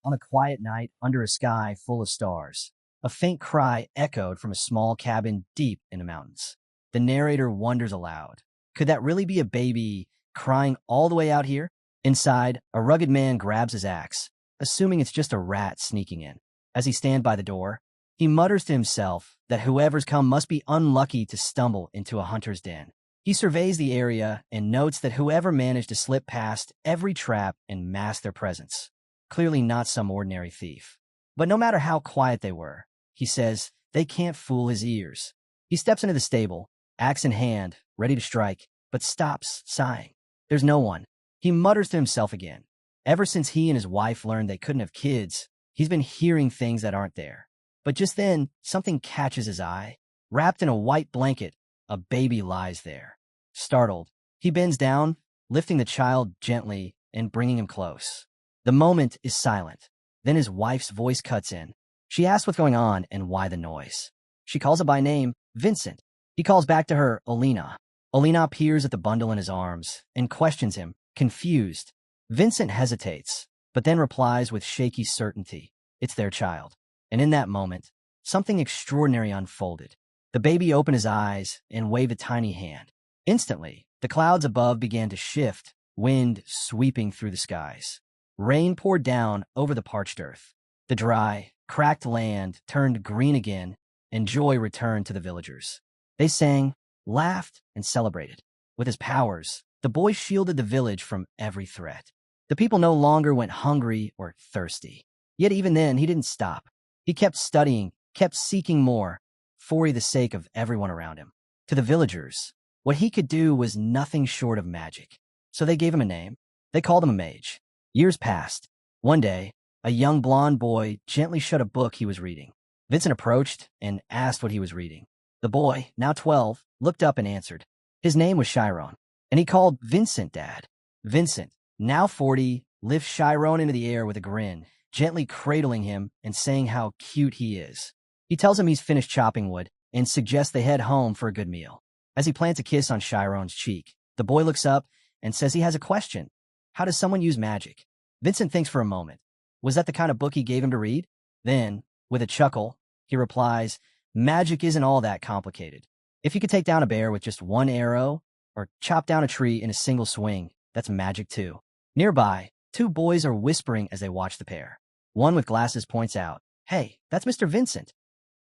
On a quiet night under a sky full of stars, a faint cry echoed from a small cabin deep in the mountains. The narrator wonders aloud, could that really be a baby crying all the way out here? Inside, a rugged man grabs his axe, assuming it's just a rat sneaking in. As he stands by the door, he mutters to himself that whoever's come must be unlucky to stumble into a hunter's den. He surveys the area and notes that whoever managed to slip past every trap and mask their presence. Clearly not some ordinary thief. But no matter how quiet they were, he says, they can't fool his ears. He steps into the stable, axe in hand, ready to strike, but stops, sighing. There's no one. He mutters to himself again. Ever since he and his wife learned they couldn't have kids, he's been hearing things that aren't there. But just then, something catches his eye. Wrapped in a white blanket, a baby lies there. Startled, he bends down, lifting the child gently and bringing him close. The moment is silent. Then his wife's voice cuts in. She asks what's going on and why the noise. She calls him by name, Vincent. He calls back to her, Alina. Alina peers at the bundle in his arms and questions him, confused. Vincent hesitates, but then replies with shaky certainty, it's their child. And in that moment, something extraordinary unfolded. The baby opened his eyes and waved a tiny hand. Instantly, the clouds above began to shift, wind sweeping through the skies. Rain poured down over the parched earth. The dry, cracked land turned green again, and joy returned to the villagers. They sang, laughed, and celebrated. With his powers, the boy shielded the village from every threat. The people no longer went hungry or thirsty. Yet even then, he didn't stop. He kept studying, kept seeking more, for the sake of everyone around him. To the villagers, what he could do was nothing short of magic. So they gave him a name. They called him a mage. Years passed. One day, a young blonde boy gently shut a book he was reading. Vincent approached and asked what he was reading. The boy, now 12, looked up and answered. His name was Shyron, and he called Vincent Dad. Vincent, now 40, lifts Shyron into the air with a grin, gently cradling him and saying how cute he is. He tells him he's finished chopping wood and suggests they head home for a good meal. As he plants a kiss on Shyron's cheek, the boy looks up and says he has a question. How does someone use magic? Vincent thinks for a moment. Was that the kind of book he gave him to read? Then, with a chuckle, he replies, magic isn't all that complicated. If you could take down a bear with just one arrow, or chop down a tree in a single swing, that's magic too. Nearby, two boys are whispering as they watch the pair. One with glasses points out, hey, that's Mr. Vincent.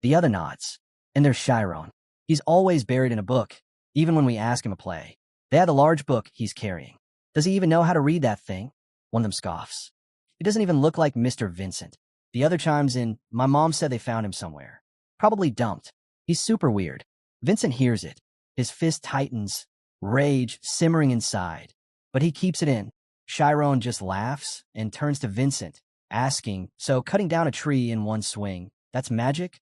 The other nods. And there's Shyron. He's always buried in a book, even when we ask him to play. They had a large book he's carrying. Does he even know how to read that thing? One of them scoffs. It doesn't even look like Mr. Vincent. The other chimes in, my mom said they found him somewhere. Probably dumped. He's super weird. Vincent hears it. His fist tightens, rage simmering inside. But he keeps it in. Shyron just laughs and turns to Vincent, asking, so cutting down a tree in one swing, that's magic?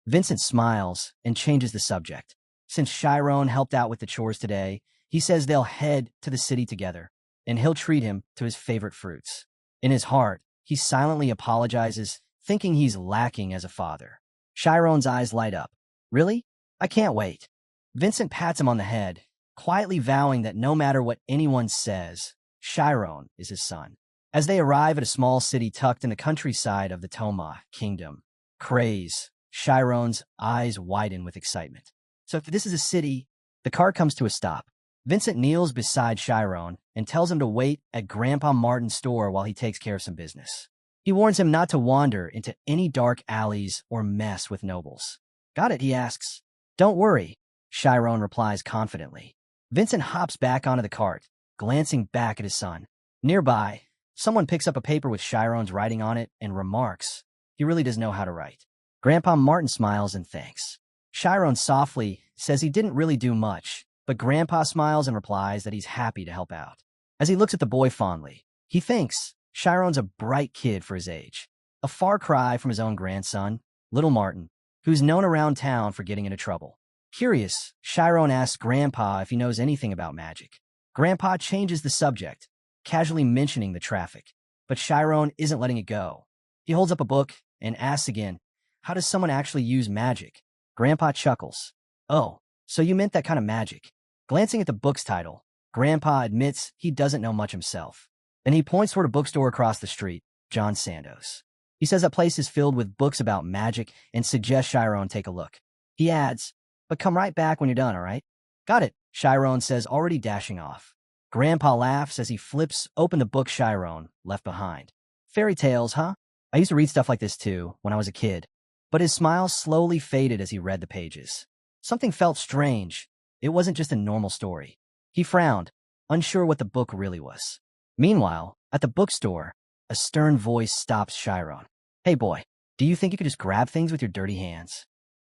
Vincent smiles and changes the subject. Since Shyron helped out with the chores today, he says they'll head to the city together, and he'll treat him to his favorite fruits. In his heart, he silently apologizes, thinking he's lacking as a father. Shyron's eyes light up. Really? I can't wait. Vincent pats him on the head, quietly vowing that no matter what anyone says, Shyron is his son. As they arrive at a small city tucked in the countryside of the Toma kingdom, Shyron's eyes widen with excitement. So if this is a city, the car comes to a stop. Vincent kneels beside Shyron and tells him to wait at Grandpa Martin's store while he takes care of some business. He warns him not to wander into any dark alleys or mess with nobles. Got it, he asks. Don't worry, Shyron replies confidently. Vincent hops back onto the cart, glancing back at his son. Nearby, someone picks up a paper with Shyron's writing on it and remarks, he really does know how to write. Grandpa Martin smiles and thanks. Shyron softly says he didn't really do much, but Grandpa smiles and replies that he's happy to help out. As he looks at the boy fondly, he thinks Shyron's a bright kid for his age, a far cry from his own grandson, little Martin, who's known around town for getting into trouble. Curious, Shyron asks Grandpa if he knows anything about magic. Grandpa changes the subject, casually mentioning the traffic, but Shyron isn't letting it go. He holds up a book and asks again, how does someone actually use magic? Grandpa chuckles. Oh, so you meant that kind of magic. Glancing at the book's title, Grandpa admits he doesn't know much himself. Then he points toward a bookstore across the street. John Sandos. He says that place is filled with books about magic and suggests Shyron take a look. He adds, but come right back when you're done, all right? Got it, Shyron says, already dashing off. Grandpa laughs as he flips open the book Shyron left behind. Fairy tales, huh? I used to read stuff like this too when I was a kid. But his smile slowly faded as he read the pages. Something felt strange. It wasn't just a normal story. He frowned, unsure what the book really was. Meanwhile, at the bookstore, a stern voice stops Shyron. Hey boy, do you think you could just grab things with your dirty hands?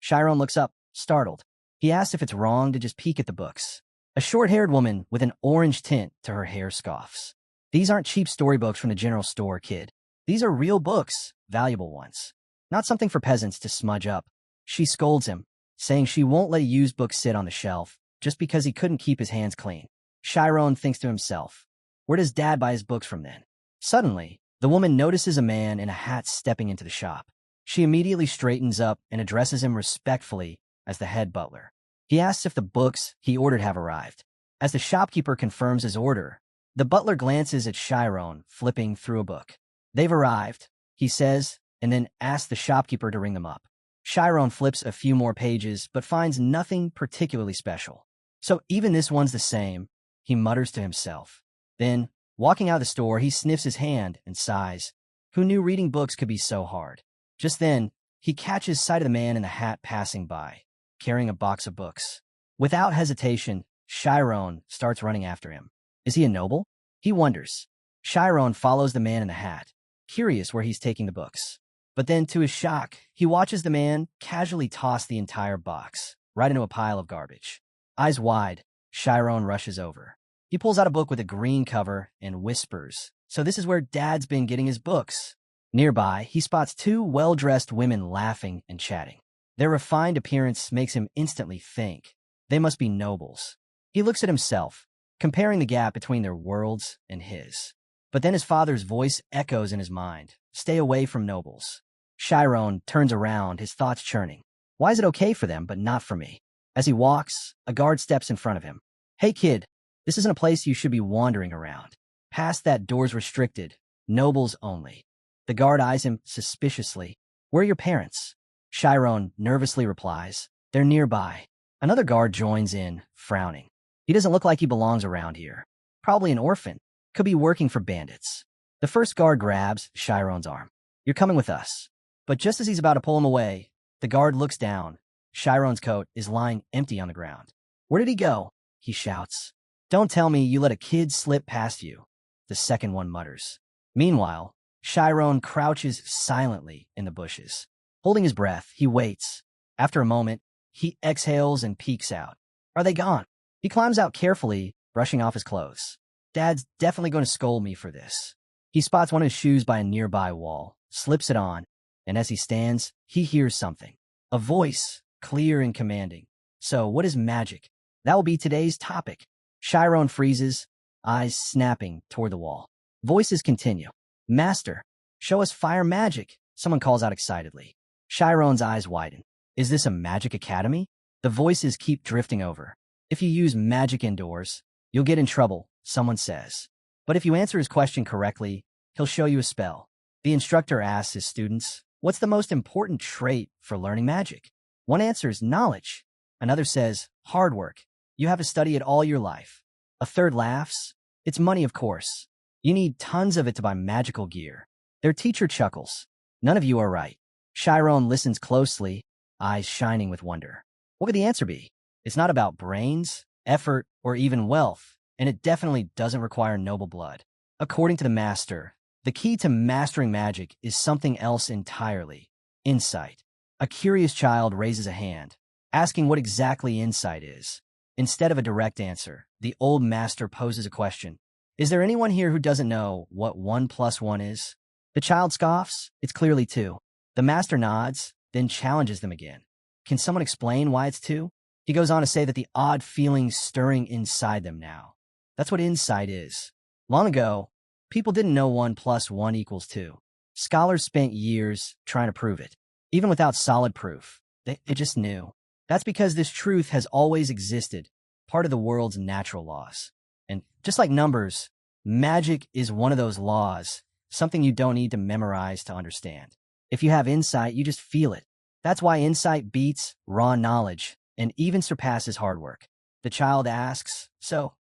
Shyron looks up, startled. He asks if it's wrong to just peek at the books. A short-haired woman with an orange tint to her hair scoffs. These aren't cheap storybooks from the general store, kid. These are real books, valuable ones. Not something for peasants to smudge up. She scolds him, saying she won't let a used book sit on the shelf just because he couldn't keep his hands clean. Shyron thinks to himself, where does Dad buy his books from then? Suddenly, the woman notices a man in a hat stepping into the shop. She immediately straightens up and addresses him respectfully as the head butler. He asks if the books he ordered have arrived. As the shopkeeper confirms his order, the butler glances at Shyron, flipping through a book. They've arrived, he says, and then asks the shopkeeper to ring them up. Shyron flips a few more pages, but finds nothing particularly special. So even this one's the same, he mutters to himself. Then, walking out of the store, he sniffs his hand and sighs. Who knew reading books could be so hard? Just then, he catches sight of the man in the hat passing by, carrying a box of books. Without hesitation, Shyron starts running after him. Is he a noble? He wonders. Shyron follows the man in the hat, curious where he's taking the books. But then, to his shock, he watches the man casually toss the entire box right into a pile of garbage. Eyes wide, Shyron rushes over. He pulls out a book with a green cover and whispers, so this is where Dad's been getting his books. Nearby, he spots two well-dressed women laughing and chatting. Their refined appearance makes him instantly think. They must be nobles. He looks at himself, comparing the gap between their worlds and his. But then his father's voice echoes in his mind. Stay away from nobles. Shyron turns around, his thoughts churning. Why is it okay for them, but not for me? As he walks, a guard steps in front of him. Hey kid, this isn't a place you should be wandering around. Past that door's restricted. Nobles only. The guard eyes him suspiciously. Where are your parents? Shyron nervously replies. They're nearby. Another guard joins in, frowning. He doesn't look like he belongs around here. Probably an orphan. Could be working for bandits. The first guard grabs Shyron's arm. You're coming with us. But just as he's about to pull him away, the guard looks down. Shyron's coat is lying empty on the ground. Where did he go? He shouts. Don't tell me you let a kid slip past you, the second one mutters. Meanwhile, Shyron crouches silently in the bushes. Holding his breath, he waits. After a moment, he exhales and peeks out. Are they gone? He climbs out carefully, brushing off his clothes. Dad's definitely going to scold me for this. He spots one of his shoes by a nearby wall, slips it on, and as he stands, he hears something. A voice, clear and commanding. So, what is magic? That will be today's topic. Shyron freezes, eyes snapping toward the wall. Voices continue. Master, show us fire magic, someone calls out excitedly. Shyron's eyes widen. Is this a magic academy? The voices keep drifting over. If you use magic indoors, you'll get in trouble, someone says. But if you answer his question correctly, he'll show you a spell. The instructor asks his students, what's the most important trait for learning magic? One answers knowledge. Another says, hard work. You have to study it all your life. A third laughs. It's money, of course. You need tons of it to buy magical gear. Their teacher chuckles. None of you are right. Shyron listens closely, eyes shining with wonder. What could the answer be? It's not about brains, effort, or even wealth, and it definitely doesn't require noble blood. According to the master, the key to mastering magic is something else entirely. Insight. A curious child raises a hand, asking what exactly insight is. Instead of a direct answer, the old master poses a question. Is there anyone here who doesn't know what 1 + 1 is? The child scoffs. It's clearly 2. The master nods, then challenges them again. Can someone explain why it's 2? He goes on to say that the odd feelings stirring inside them now. That's what insight is. Long ago, people didn't know 1 + 1 = 2. Scholars spent years trying to prove it. Even without solid proof, they just knew. That's because this truth has always existed, part of the world's natural laws. And just like numbers, magic is one of those laws, something you don't need to memorize to understand. If you have insight, you just feel it. That's why insight beats raw knowledge and even surpasses hard work. The child asks, so,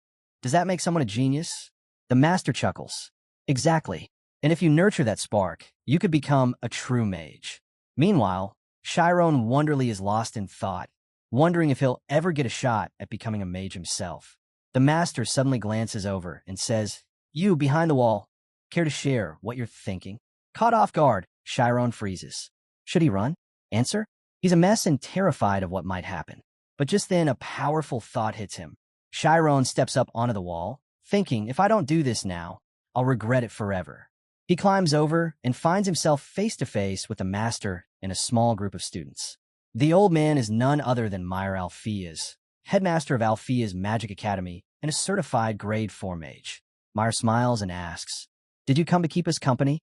does that make someone a genius? The master chuckles. Exactly. And if you nurture that spark, you could become a true mage. Meanwhile, Shyron wonderly is lost in thought, wondering if he'll ever get a shot at becoming a mage himself. The master suddenly glances over and says, you, behind the wall, care to share what you're thinking? Caught off guard, Shyron freezes. Should he run? Answer? He's a mess and terrified of what might happen. But just then, a powerful thought hits him. Shyron steps up onto the wall, thinking, if I don't do this now, I'll regret it forever. He climbs over and finds himself face to face with the master and a small group of students. The old man is none other than Meyer Alpheus, headmaster of Alpheus Magic Academy and a certified grade 4 mage. Meyer smiles and asks, did you come to keep us company?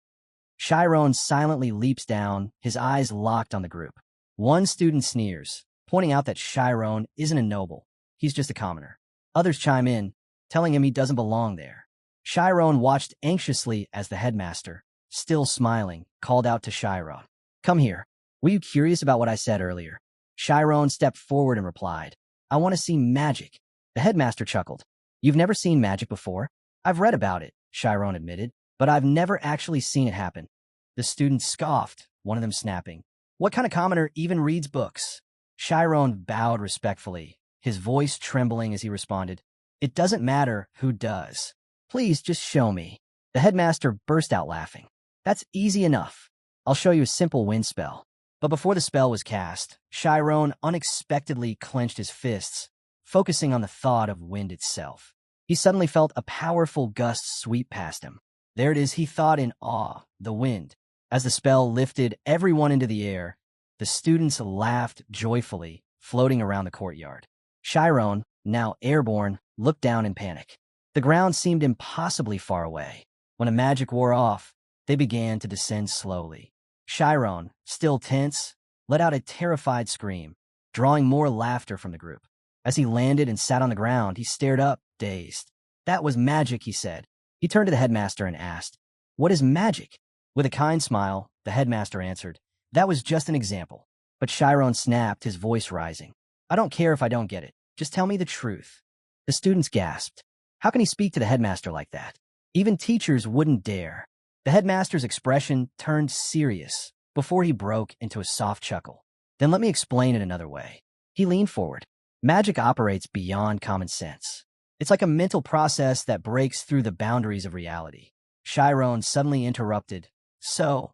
Shyron silently leaps down, his eyes locked on the group. One student sneers, pointing out that Shyron isn't a noble, he's just a commoner. Others chime in, telling him he doesn't belong there. Shyron watched anxiously as the headmaster, still smiling, called out to Shyron. Come here. Were you curious about what I said earlier? Shyron stepped forward and replied, I want to see magic. The headmaster chuckled. You've never seen magic before? I've read about it, Shyron admitted, but I've never actually seen it happen. The students scoffed, one of them snapping. What kind of commoner even reads books? Shyron bowed respectfully, his voice trembling as he responded, it doesn't matter who does. Please just show me. The headmaster burst out laughing. That's easy enough. I'll show you a simple wind spell. But before the spell was cast, Shyron unexpectedly clenched his fists, focusing on the thought of wind itself. He suddenly felt a powerful gust sweep past him. There it is, he thought in awe, the wind. As the spell lifted everyone into the air, the students laughed joyfully, floating around the courtyard. Shyron, now airborne, looked down in panic. The ground seemed impossibly far away. When the magic wore off, they began to descend slowly. Shyron, still tense, let out a terrified scream, drawing more laughter from the group. As he landed and sat on the ground, he stared up, dazed. That was magic, he said. He turned to the headmaster and asked, what is magic? With a kind smile, the headmaster answered, that was just an example. But Shyron snapped, his voice rising. I don't care if I don't get it. Just tell me the truth. The students gasped. How can he speak to the headmaster like that? Even teachers wouldn't dare. The headmaster's expression turned serious before he broke into a soft chuckle. Then let me explain it another way. He leaned forward. Magic operates beyond common sense. It's like a mental process that breaks through the boundaries of reality. Shyron suddenly interrupted. So,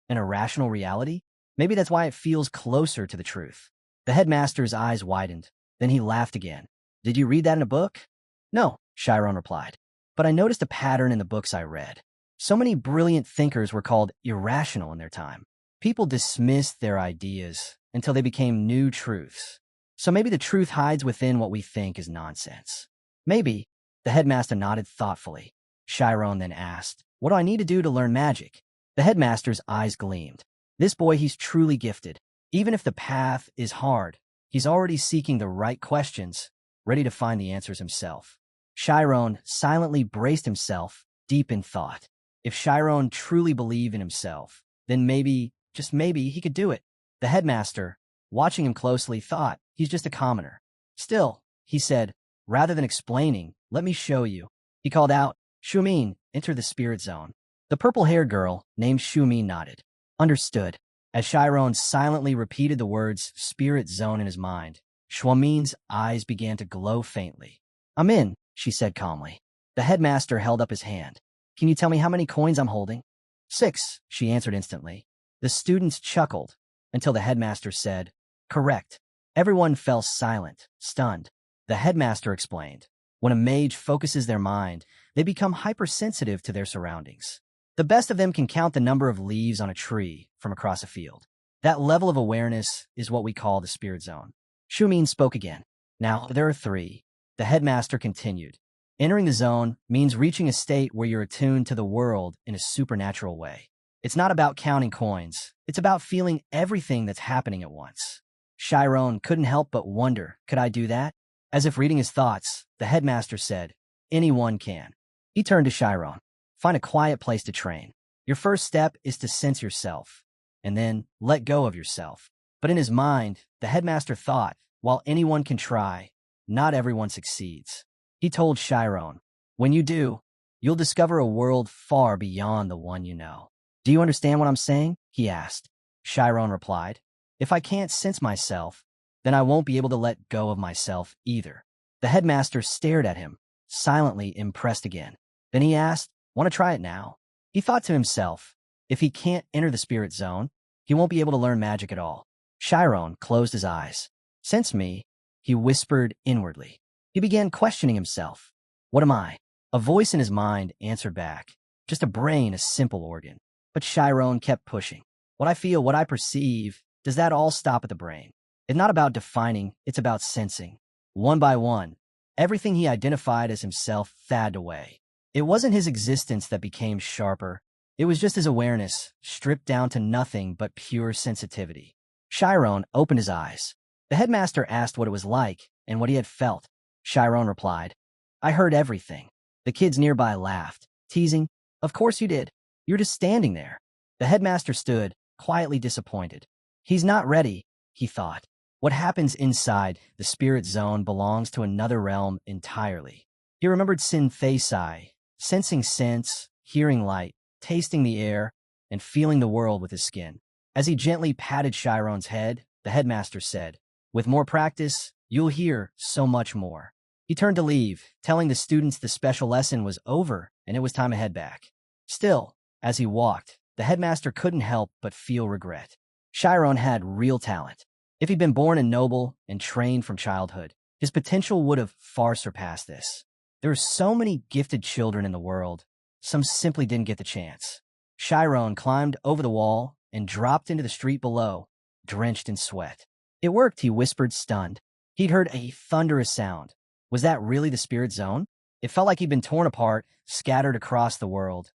an irrational reality? Maybe that's why it feels closer to the truth. The headmaster's eyes widened. Then he laughed again. Did you read that in a book? No, Shyron replied. But I noticed a pattern in the books I read. So many brilliant thinkers were called irrational in their time. People dismissed their ideas until they became new truths. So maybe the truth hides within what we think is nonsense. Maybe. The headmaster nodded thoughtfully. Shyron then asked, what do I need to do to learn magic? The headmaster's eyes gleamed. This boy, he's truly gifted. Even if the path is hard, he's already seeking the right questions, ready to find the answers himself. Shyron silently braced himself, deep in thought. If Shyron truly believed in himself, then maybe, just maybe, he could do it. The headmaster, watching him closely, thought, he's just a commoner. Still, he said, rather than explaining, let me show you. He called out, Shumin, enter the spirit zone. The purple-haired girl, named Shumin, nodded. Understood. As Shyron silently repeated the words spirit zone in his mind, Shumin's eyes began to glow faintly. I'm in, she said calmly. The headmaster held up his hand. Can you tell me how many coins I'm holding? 6, she answered instantly. The students chuckled until the headmaster said, correct. Everyone fell silent, stunned. The headmaster explained, when a mage focuses their mind, they become hypersensitive to their surroundings. The best of them can count the number of leaves on a tree from across a field. That level of awareness is what we call the spirit zone. Shumin spoke again. Now, there are 3. The headmaster continued. Entering the zone means reaching a state where you're attuned to the world in a supernatural way. It's not about counting coins. It's about feeling everything that's happening at once. Shyron couldn't help but wonder, could I do that? As if reading his thoughts, the headmaster said, anyone can. He turned to Shyron. Find a quiet place to train. Your first step is to sense yourself, and then let go of yourself. But in his mind, the headmaster thought, while anyone can try, not everyone succeeds. He told Shyron, when you do, you'll discover a world far beyond the one you know. Do you understand what I'm saying? He asked. Shyron replied, if I can't sense myself, then I won't be able to let go of myself either. The headmaster stared at him, silently impressed again. Then he asked, want to try it now? He thought to himself, if he can't enter the spirit zone, he won't be able to learn magic at all. Shyron closed his eyes. Sense me, he whispered inwardly. He began questioning himself. What am I? A voice in his mind answered back. Just a brain, a simple organ. But Shyron kept pushing. What I feel, what I perceive, does that all stop at the brain? It's not about defining, it's about sensing. One by one, everything he identified as himself faded away. It wasn't his existence that became sharper. It was just his awareness, stripped down to nothing but pure sensitivity. Shyron opened his eyes. The headmaster asked what it was like and what he had felt. Shyron replied, I heard everything. The kids nearby laughed, teasing, of course you did. You're just standing there. The headmaster stood, quietly disappointed. He's not ready, he thought. What happens inside the spirit zone belongs to another realm entirely. He remembered Synthesai, sensing sense, hearing light, tasting the air, and feeling the world with his skin. As he gently patted Shyron's head, the headmaster said, with more practice, you'll hear so much more. He turned to leave, telling the students the special lesson was over and it was time to head back. Still, as he walked, the headmaster couldn't help but feel regret. Shyron had real talent. If he'd been born and noble and trained from childhood, his potential would have far surpassed this. There are so many gifted children in the world. Some simply didn't get the chance. Shyron climbed over the wall and dropped into the street below, drenched in sweat. It worked, he whispered, stunned. He'd heard a thunderous sound. Was that really the spirit zone? It felt like he'd been torn apart, scattered across the world.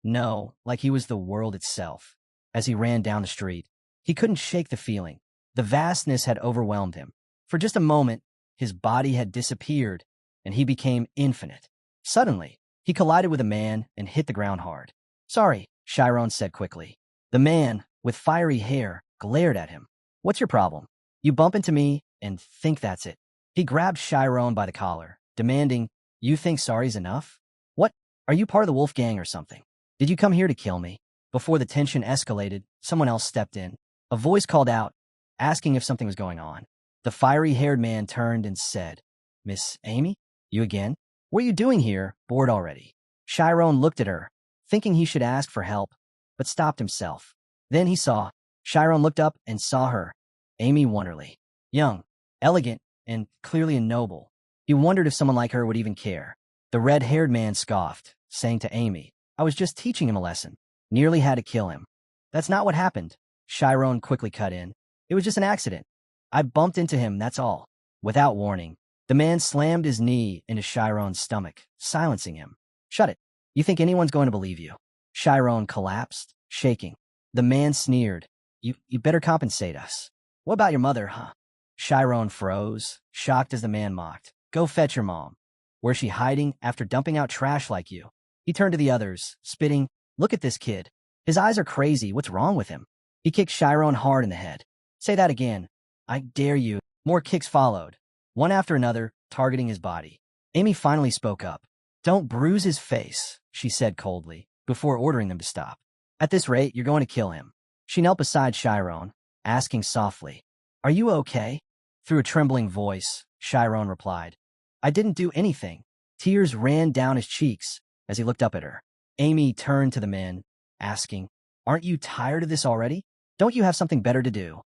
No, like he was the world itself. As he ran down the street, he couldn't shake the feeling. The vastness had overwhelmed him. For just a moment, his body had disappeared, and he became infinite. Suddenly, he collided with a man and hit the ground hard. Sorry, Shyron said quickly. The man, with fiery hair, glared at him. What's your problem? You bump into me and think that's it. He grabbed Shyron by the collar, demanding, you think sorry's enough? What? Are you part of the wolf gang or something? Did you come here to kill me? Before the tension escalated, someone else stepped in. A voice called out, asking if something was going on. The fiery-haired man turned and said, Miss Amy? You again? What are you doing here, bored already? Shyron looked at her, thinking he should ask for help, but stopped himself. Then he saw. Shyron looked up and saw her, Amy Wonderly. Young, elegant, and clearly a noble. He wondered if someone like her would even care. The red-haired man scoffed, saying to Amy, I was just teaching him a lesson. Nearly had to kill him. That's not what happened. Shyron quickly cut in. It was just an accident. I bumped into him, that's all. Without warning, the man slammed his knee into Shyron's stomach, silencing him. Shut it. You think anyone's going to believe you? Shyron collapsed, shaking. The man sneered. You better compensate us. What about your mother, huh? Shyron froze, shocked as the man mocked. Go fetch your mom. Where's she hiding after dumping out trash like you? He turned to the others, spitting. Look at this kid. His eyes are crazy. What's wrong with him? He kicked Shyron hard in the head. Say that again. I dare you. More kicks followed, one after another, targeting his body. Amy finally spoke up. Don't bruise his face, she said coldly, before ordering them to stop. At this rate, you're going to kill him. She knelt beside Shyron, asking softly, Are you okay? Through a trembling voice, Shyron replied, I didn't do anything. Tears ran down his cheeks as he looked up at her. Amy turned to the men, asking, Aren't you tired of this already? Don't you have something better to do?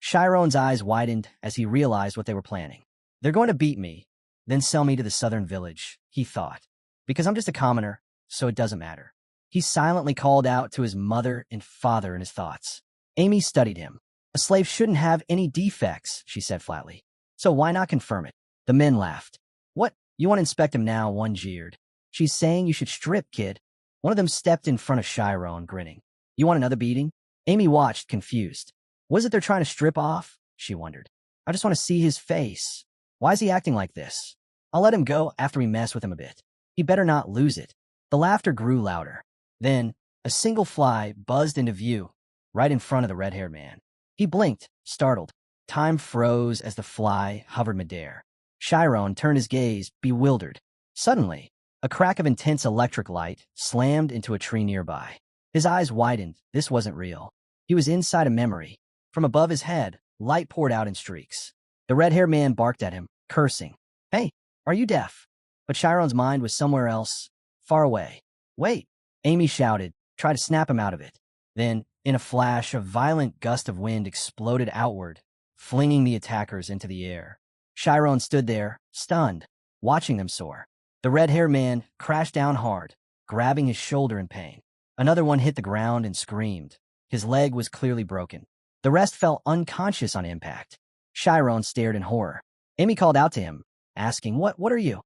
Shyron's eyes widened as he realized what they were planning. They're going to beat me, then sell me to the southern village, he thought. Because I'm just a commoner, so it doesn't matter. He silently called out to his mother and father in his thoughts. Amy studied him. A slave shouldn't have any defects, she said flatly. So why not confirm it? The men laughed. What? You want to inspect him now? One jeered. She's saying you should strip, kid. One of them stepped in front of Shyron, grinning. You want another beating? Amy watched, confused. What is it they're trying to strip off? She wondered. I just want to see his face. Why is he acting like this? I'll let him go after we mess with him a bit. He better not lose it. The laughter grew louder. Then, A single fly buzzed into view, right in front of the red-haired man. He blinked, startled. Time froze as the fly hovered midair. Shyron turned his gaze, bewildered. Suddenly, a crack of intense electric light slammed into a tree nearby. His eyes widened. This wasn't real. He was inside a memory. From above his head, light poured out in streaks. The red-haired man barked at him, cursing. Hey, are you deaf? But Chiron's mind was somewhere else, far away. Wait, Amy shouted, tried to snap him out of it. Then, in a flash, a violent gust of wind exploded outward, flinging the attackers into the air. Shyron stood there, stunned, watching them soar. The red-haired man crashed down hard, grabbing his shoulder in pain. Another one hit the ground and screamed. His leg was clearly broken. The rest fell unconscious on impact. Shyron stared in horror. Amy called out to him, asking, What are you?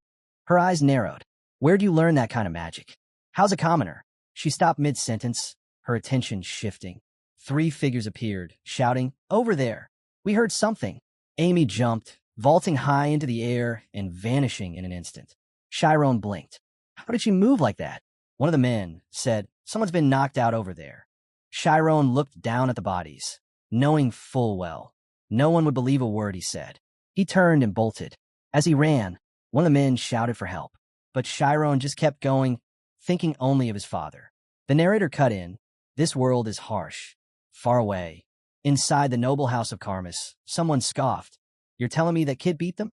Her eyes narrowed. Where'd you learn that kind of magic? How's a commoner? She stopped mid-sentence, her attention shifting. 3 figures appeared, shouting, Over there! We heard something. Amy jumped, vaulting high into the air and vanishing in an instant. Shyron blinked. How did she move like that? One of the men said, Someone's been knocked out over there. Shyron looked down at the bodies, knowing full well no one would believe a word he said. He turned and bolted. As he ran, one of the men shouted for help, but Shyron just kept going, thinking only of his father. The narrator cut in. This world is harsh, far away. Inside the noble house of Karmas, someone scoffed. You're telling me that kid beat them?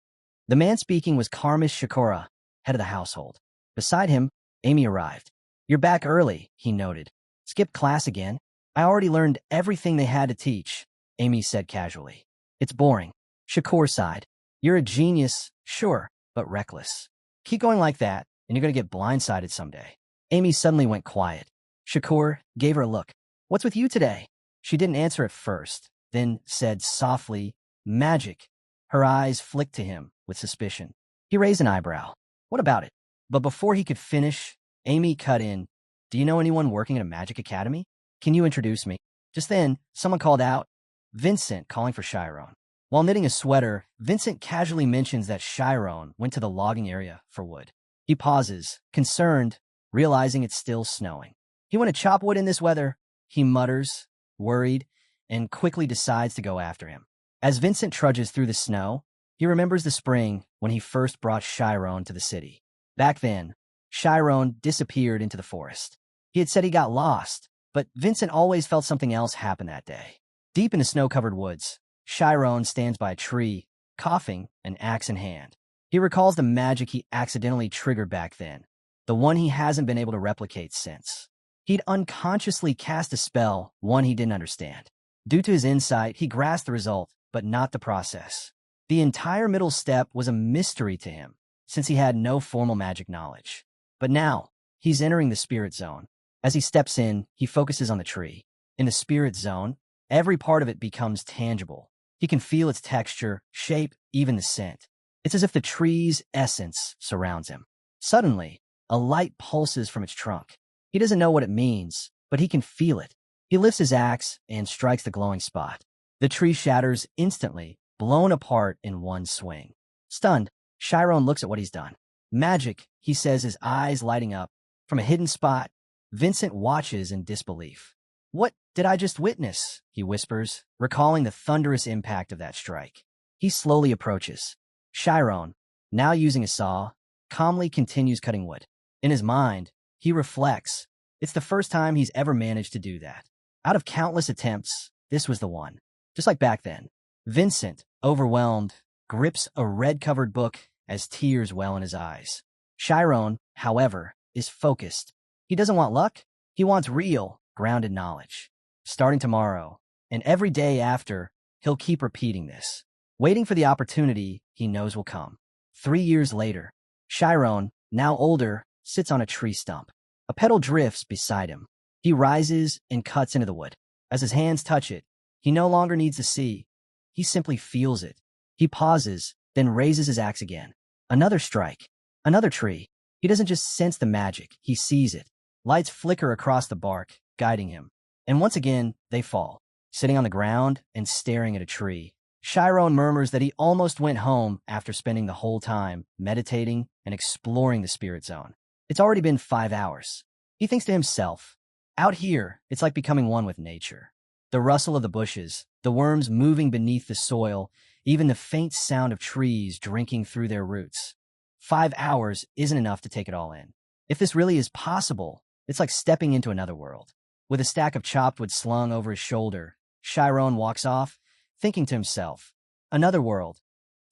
The man speaking was Karmas Shakura, head of the household. Beside him, Amy arrived. You're back early, he noted. Skipped class again? I already learned everything they had to teach, Amy said casually. It's boring. Shakur sighed. You're a genius, sure, but reckless. Keep going like that, and you're going to get blindsided someday. Amy suddenly went quiet. Shakur gave her a look. What's with you today? She didn't answer at first, then said softly, Magic. Her eyes flicked to him with suspicion. He raised an eyebrow. What about it? But before he could finish, Amy cut in. Do you know anyone working at a magic academy? Can you introduce me? Just then, someone called out, Vincent, calling for Shyron. While knitting a sweater, Vincent casually mentions that Shyron went to the logging area for wood. He pauses, concerned, realizing it's still snowing. You want to chop wood in this weather? He mutters, worried, and quickly decides to go after him. As Vincent trudges through the snow, he remembers the spring when he first brought Shyron to the city. Back then, Shyron disappeared into the forest. He had said he got lost, but Vincent always felt something else happened that day. Deep in the snow-covered woods, Shyron stands by a tree, coughing, an axe in hand. He recalls the magic he accidentally triggered back then, the one he hasn't been able to replicate since. He'd unconsciously cast a spell, one he didn't understand. Due to his insight, he grasped the result, but not the process. The entire middle step was a mystery to him, since he had no formal magic knowledge. But now, he's entering the spirit zone. As he steps in, he focuses on the tree. In the spirit zone, every part of it becomes tangible. He can feel its texture, shape, even the scent. It's as if the tree's essence surrounds him. Suddenly, a light pulses from its trunk. He doesn't know what it means, but he can feel it. He lifts his axe and strikes the glowing spot. The tree shatters instantly, blown apart in one swing. Stunned, Shyron looks at what he's done. Magic, he says, his eyes lighting up. From a hidden spot, Vincent watches in disbelief. What did I just witness? He whispers, recalling the thunderous impact of that strike. He slowly approaches. Shyron, now using a saw, calmly continues cutting wood. In his mind, he reflects. It's the first time he's ever managed to do that. Out of countless attempts, this was the one. Just like back then. Vincent, overwhelmed, grips a red-covered book as tears well in his eyes. Shyron, however, is focused. He doesn't want luck. He wants real, grounded knowledge. Starting tomorrow, and every day after, he'll keep repeating this, waiting for the opportunity he knows will come. 3 years later, Shyron, now older, sits on a tree stump. A petal drifts beside him. He rises and cuts into the wood. As his hands touch it, he no longer needs to see. He simply feels it. He pauses, then raises his axe again. Another strike. Another tree. He doesn't just sense the magic, he sees it. Lights flicker across the bark, guiding him. And once again, they fall. Sitting on the ground and staring at a tree, Shyron murmurs that he almost went home after spending the whole time meditating and exploring the spirit zone. It's already been 5 hours. He thinks to himself, Out here, it's like becoming one with nature. The rustle of the bushes, the worms moving beneath the soil, even the faint sound of trees drinking through their roots. 5 hours isn't enough to take it all in. If this really is possible, it's like stepping into another world. With a stack of chopped wood slung over his shoulder, Shyron walks off, thinking to himself, another world.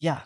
Yeah,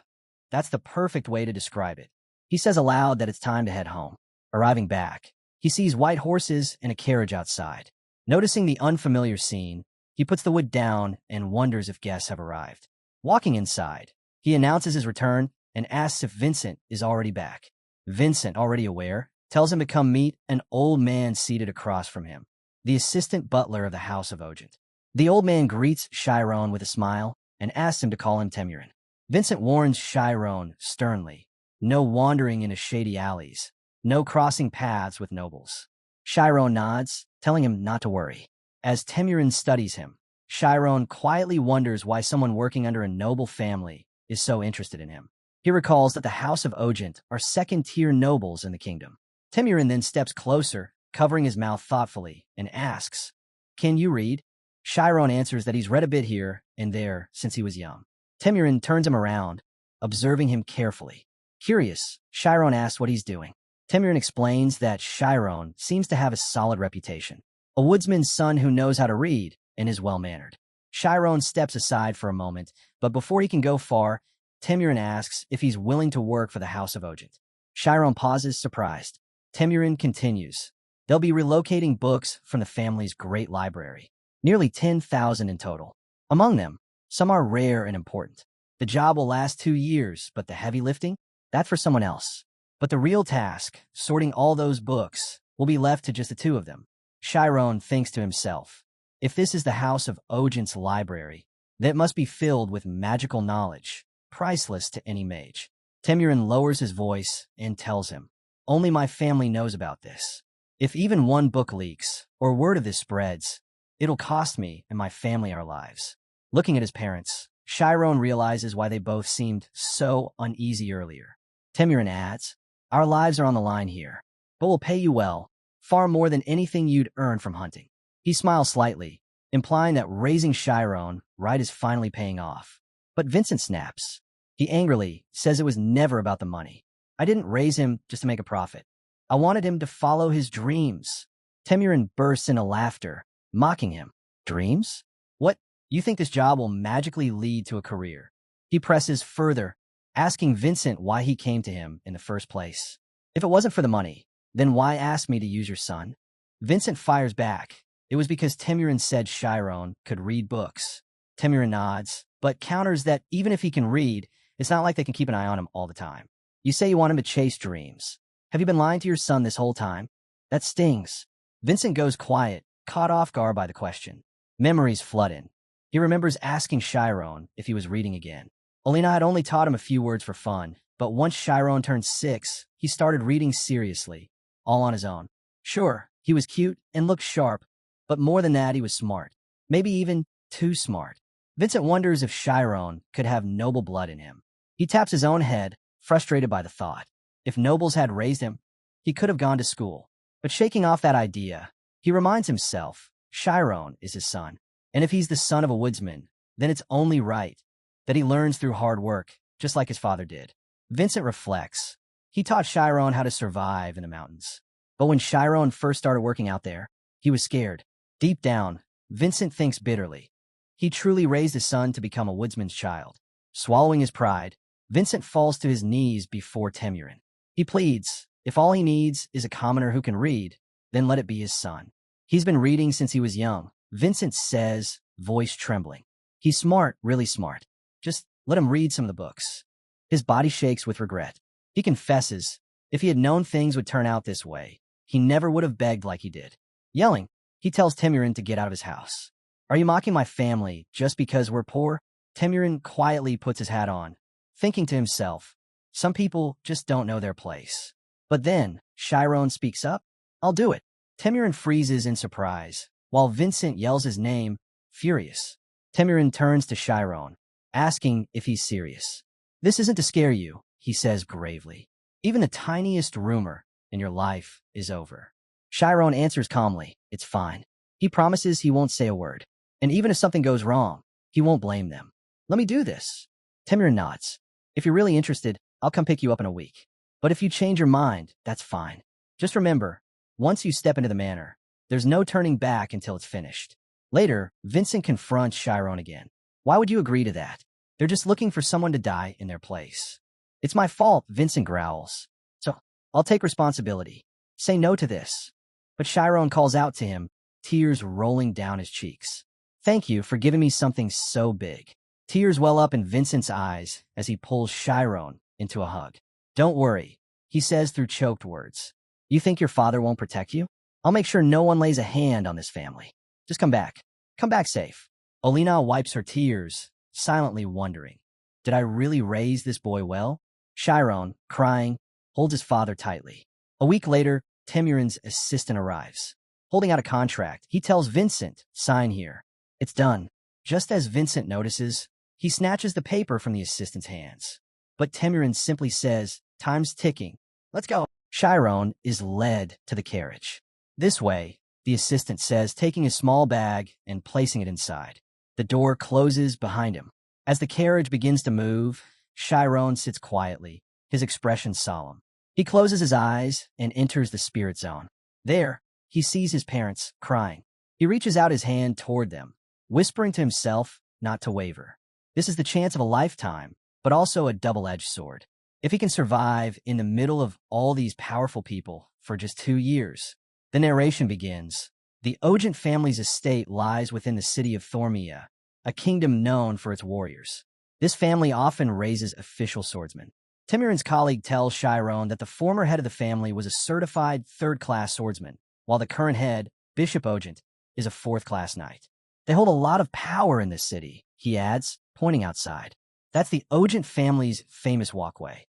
that's the perfect way to describe it. He says aloud that it's time to head home. Arriving back, he sees white horses and a carriage outside. Noticing the unfamiliar scene, he puts the wood down and wonders if guests have arrived. Walking inside, he announces his return and asks if Vincent is already back. Vincent, already aware, tells him to come meet an old man seated across from him, the assistant butler of the House of Ogent. The old man greets Shyron with a smile and asks him to call him Temurin. Vincent warns Shyron sternly, no wandering into shady alleys, no crossing paths with nobles. Shyron nods, telling him not to worry. As Temurin studies him, Shyron quietly wonders why someone working under a noble family is so interested in him. He recalls that the House of Ogent are second-tier nobles in the kingdom. Temurin then steps closer, covering his mouth thoughtfully, and asks, "Can you read?" Shyron answers that he's read a bit here and there since he was young. Temurin turns him around, observing him carefully. Curious, Shyron asks what he's doing. Temurin explains that Shyron seems to have a solid reputation. A woodsman's son who knows how to read and is well-mannered. Shyron steps aside for a moment, but before he can go far, Temurin asks if he's willing to work for the House of Ogent. Shyron pauses, surprised. Temurin continues. They'll be relocating books from the family's great library. Nearly 10,000 in total. Among them, some are rare and important. The job will last 2 years, but the heavy lifting? That's for someone else. But the real task, sorting all those books, will be left to just the two of them. Shyron thinks to himself, if this is the House of Ogent's library, then it must be filled with magical knowledge, priceless to any mage. Temurin lowers his voice and tells him, only my family knows about this. If even one book leaks, or word of this spreads, it'll cost me and my family our lives. Looking at his parents, Shyron realizes why they both seemed so uneasy earlier. Temurin adds, our lives are on the line here, but we'll pay you well, far more than anything you'd earn from hunting. He smiles slightly, implying that raising Shyron right is finally paying off. But Vincent snaps. He angrily says it was never about the money. I didn't raise him just to make a profit. I wanted him to follow his dreams. Temurin bursts into laughter, mocking him. Dreams? What? You think this job will magically lead to a career? He presses further, asking Vincent why he came to him in the first place. If it wasn't for the money, then why ask me to use your son? Vincent fires back. It was because Temurin said Shyron could read books. Temurin nods, but counters that even if he can read, it's not like they can keep an eye on him all the time. You say you want him to chase dreams. Have you been lying to your son this whole time? That stings. Vincent goes quiet, caught off guard by the question. Memories flood in. He remembers asking Shyron if he was reading again. Olina had only taught him a few words for fun, but once Shyron turned 6, he started reading seriously, all on his own. Sure, he was cute and looked sharp, but more than that, he was smart. Maybe even too smart. Vincent wonders if Shyron could have noble blood in him. He taps his own head, frustrated by the thought. If nobles had raised him, he could have gone to school. But shaking off that idea, he reminds himself, Shyron is his son. And if he's the son of a woodsman, then it's only right that he learns through hard work, just like his father did. Vincent reflects. He taught Shyron how to survive in the mountains. But when Shyron first started working out there, he was scared. Deep down, Vincent thinks bitterly. He truly raised his son to become a woodsman's child. Swallowing his pride, Vincent falls to his knees before Temurin. He pleads, if all he needs is a commoner who can read, then let it be his son. He's been reading since he was young, Vincent says, voice trembling. He's smart, really smart. Just let him read some of the books. His body shakes with regret. He confesses, if he had known things would turn out this way, he never would have begged like he did. Yelling, he tells Temurin to get out of his house. Are you mocking my family just because we're poor? Temurin quietly puts his hat on, thinking to himself, some people just don't know their place. But then, Shyron speaks up. I'll do it. Temurin freezes in surprise, while Vincent yells his name, furious. Temurin turns to Shyron, asking if he's serious. This isn't to scare you, he says gravely. Even the tiniest rumor in your life is over. Shyron answers calmly, it's fine. He promises he won't say a word. And even if something goes wrong, he won't blame them. Let me do this. Temirin nods. If you're really interested, I'll come pick you up in a week. But if you change your mind, that's fine. Just remember, once you step into the manor, there's no turning back until it's finished. Later, Vincent confronts Shyron again. Why would you agree to that? They're just looking for someone to die in their place. It's my fault, Vincent growls. So, I'll take responsibility. Say no to this. But Shyron calls out to him, tears rolling down his cheeks. Thank you for giving me something so big. Tears well up in Vincent's eyes as he pulls Shyron into a hug. Don't worry, he says through choked words. You think your father won't protect you? I'll make sure no one lays a hand on this family. Just come back. Come back safe. Olina wipes her tears, silently wondering, did I really raise this boy well? Shyron, crying, holds his father tightly. A week later, Temirin's assistant arrives. Holding out a contract, he tells Vincent, sign here. It's done. Just as Vincent notices, he snatches the paper from the assistant's hands. But Temirin simply says, time's ticking. Let's go. Shyron is led to the carriage. This way, the assistant says, taking a small bag and placing it inside. The door closes behind him. As the carriage begins to move, Shyron sits quietly, his expression solemn. He closes his eyes and enters the spirit zone. There, he sees his parents crying. He reaches out his hand toward them, whispering to himself not to waver. This is the chance of a lifetime, but also a double-edged sword. If he can survive in the middle of all these powerful people for just 2 years, the narration begins. The Ogent family's estate lies within the city of Thormia, a kingdom known for its warriors. This family often raises official swordsmen. Temirin's colleague tells Shyron that the former head of the family was a certified third-class swordsman, while the current head, Bishop Ogent, is a fourth-class knight. They hold a lot of power in this city, he adds, pointing outside. That's the Ogent family's famous walkway.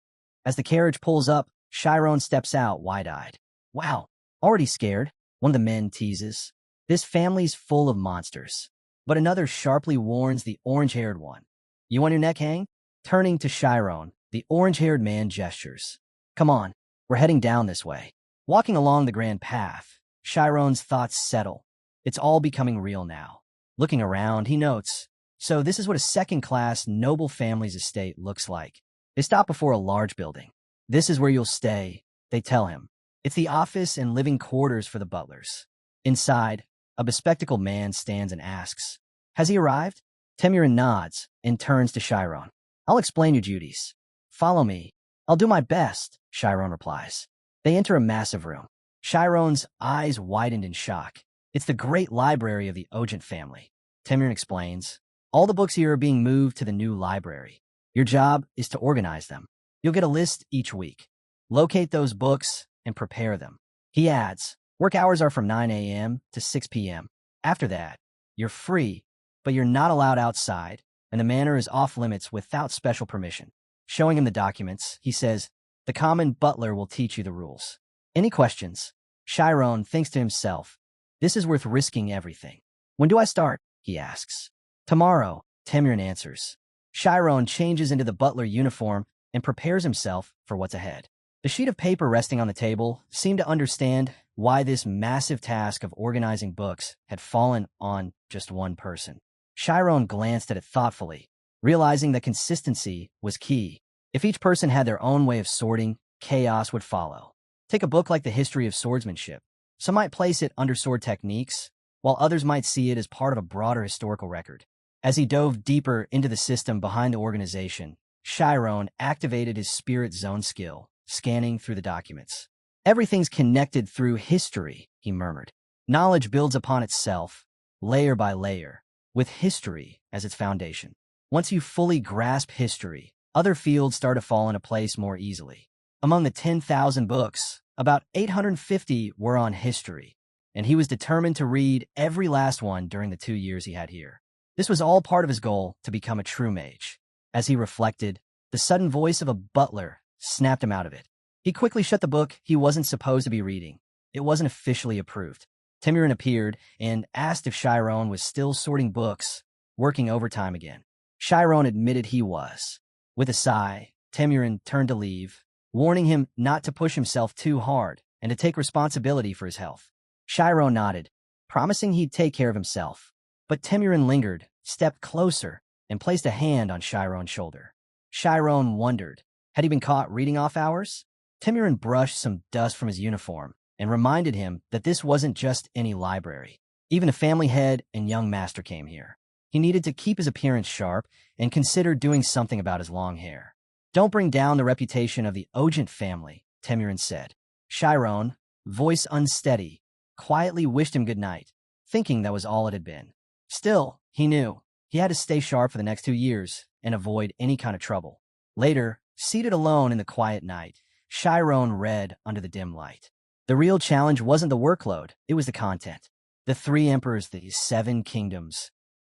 As the carriage pulls up, Shyron steps out wide-eyed. Wow, already scared, one of the men teases. This family's full of monsters. But another sharply warns the orange-haired one. You want your neck hang? Turning to Shyron, the orange-haired man gestures. Come on, we're heading down this way. Walking along the grand path, Shyron's thoughts settle. It's all becoming real now. Looking around, he notes, so this is what a second-class noble family's estate looks like. They stop before a large building. This is where you'll stay, they tell him. It's the office and living quarters for the butlers. Inside, a bespectacled man stands and asks, has he arrived? Temirin nods and turns to Shyron. I'll explain your duties. Follow me. I'll do my best, Shyron replies. They enter a massive room. Shyron's eyes widened in shock. It's the great library of the Ogent family. Temirin explains, all the books here are being moved to the new library. Your job is to organize them. You'll get a list each week. Locate those books and prepare them. He adds, work hours are from 9 a.m. to 6 p.m. After that, you're free, but you're not allowed outside, and the manor is off limits without special permission. Showing him the documents, he says, the common butler will teach you the rules. Any questions? Shyron thinks to himself, this is worth risking everything. When do I start? He asks. Tomorrow, Temirin answers. Shyron changes into the butler uniform and prepares himself for what's ahead. The sheet of paper resting on the table seemed to understand why this massive task of organizing books had fallen on just one person. Shyron glanced at it thoughtfully, realizing that consistency was key. If each person had their own way of sorting, chaos would follow. Take a book like the History of Swordsmanship. Some might place it under sword techniques, while others might see it as part of a broader historical record. As he dove deeper into the system behind the organization, Shyron activated his spirit zone skill, scanning through the documents. Everything's connected through history, he murmured. Knowledge builds upon itself, layer by layer, with history as its foundation. Once you fully grasp history, other fields start to fall into place more easily. Among the 10,000 books, about 850 were on history, and he was determined to read every last one during the 2 years he had here. This was all part of his goal to become a true mage. As he reflected, the sudden voice of a butler snapped him out of it. He quickly shut the book he wasn't supposed to be reading. It wasn't officially approved. Temirin appeared and asked if Shyron was still sorting books, working overtime again. Shyron admitted he was. With a sigh, Temirin turned to leave, warning him not to push himself too hard and to take responsibility for his health. Shyron nodded, promising he'd take care of himself. But Temirin lingered, stepped closer, and placed a hand on Shyron's shoulder. Shyron wondered, had he been caught reading off hours? Temirin brushed some dust from his uniform and reminded him that this wasn't just any library. Even a family head and young master came here. He needed to keep his appearance sharp and considered doing something about his long hair. Don't bring down the reputation of the Ogent family, Temirin said. Shyron, voice unsteady, quietly wished him good night, thinking that was all it had been. Still, he knew he had to stay sharp for the next 2 years and avoid any kind of trouble. Later, seated alone in the quiet night, Shyron read under the dim light. The real challenge wasn't the workload, it was the content. The 3 emperors, the 7 kingdoms.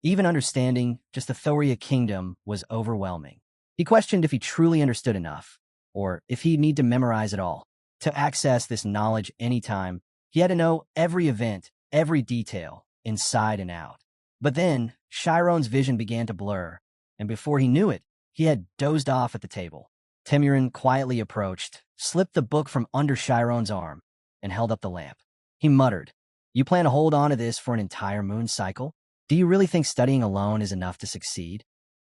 Even understanding just the Thoria kingdom was overwhelming. He questioned if he truly understood enough, or if he'd need to memorize it all. To access this knowledge anytime, he had to know every event, every detail, inside and out. But then, Shyron's vision began to blur, and before he knew it, he had dozed off at the table. Temirin quietly approached, slipped the book from under Shyron's arm, and held up the lamp. He muttered, "You plan to hold on to this for an entire moon cycle? Do you really think studying alone is enough to succeed?"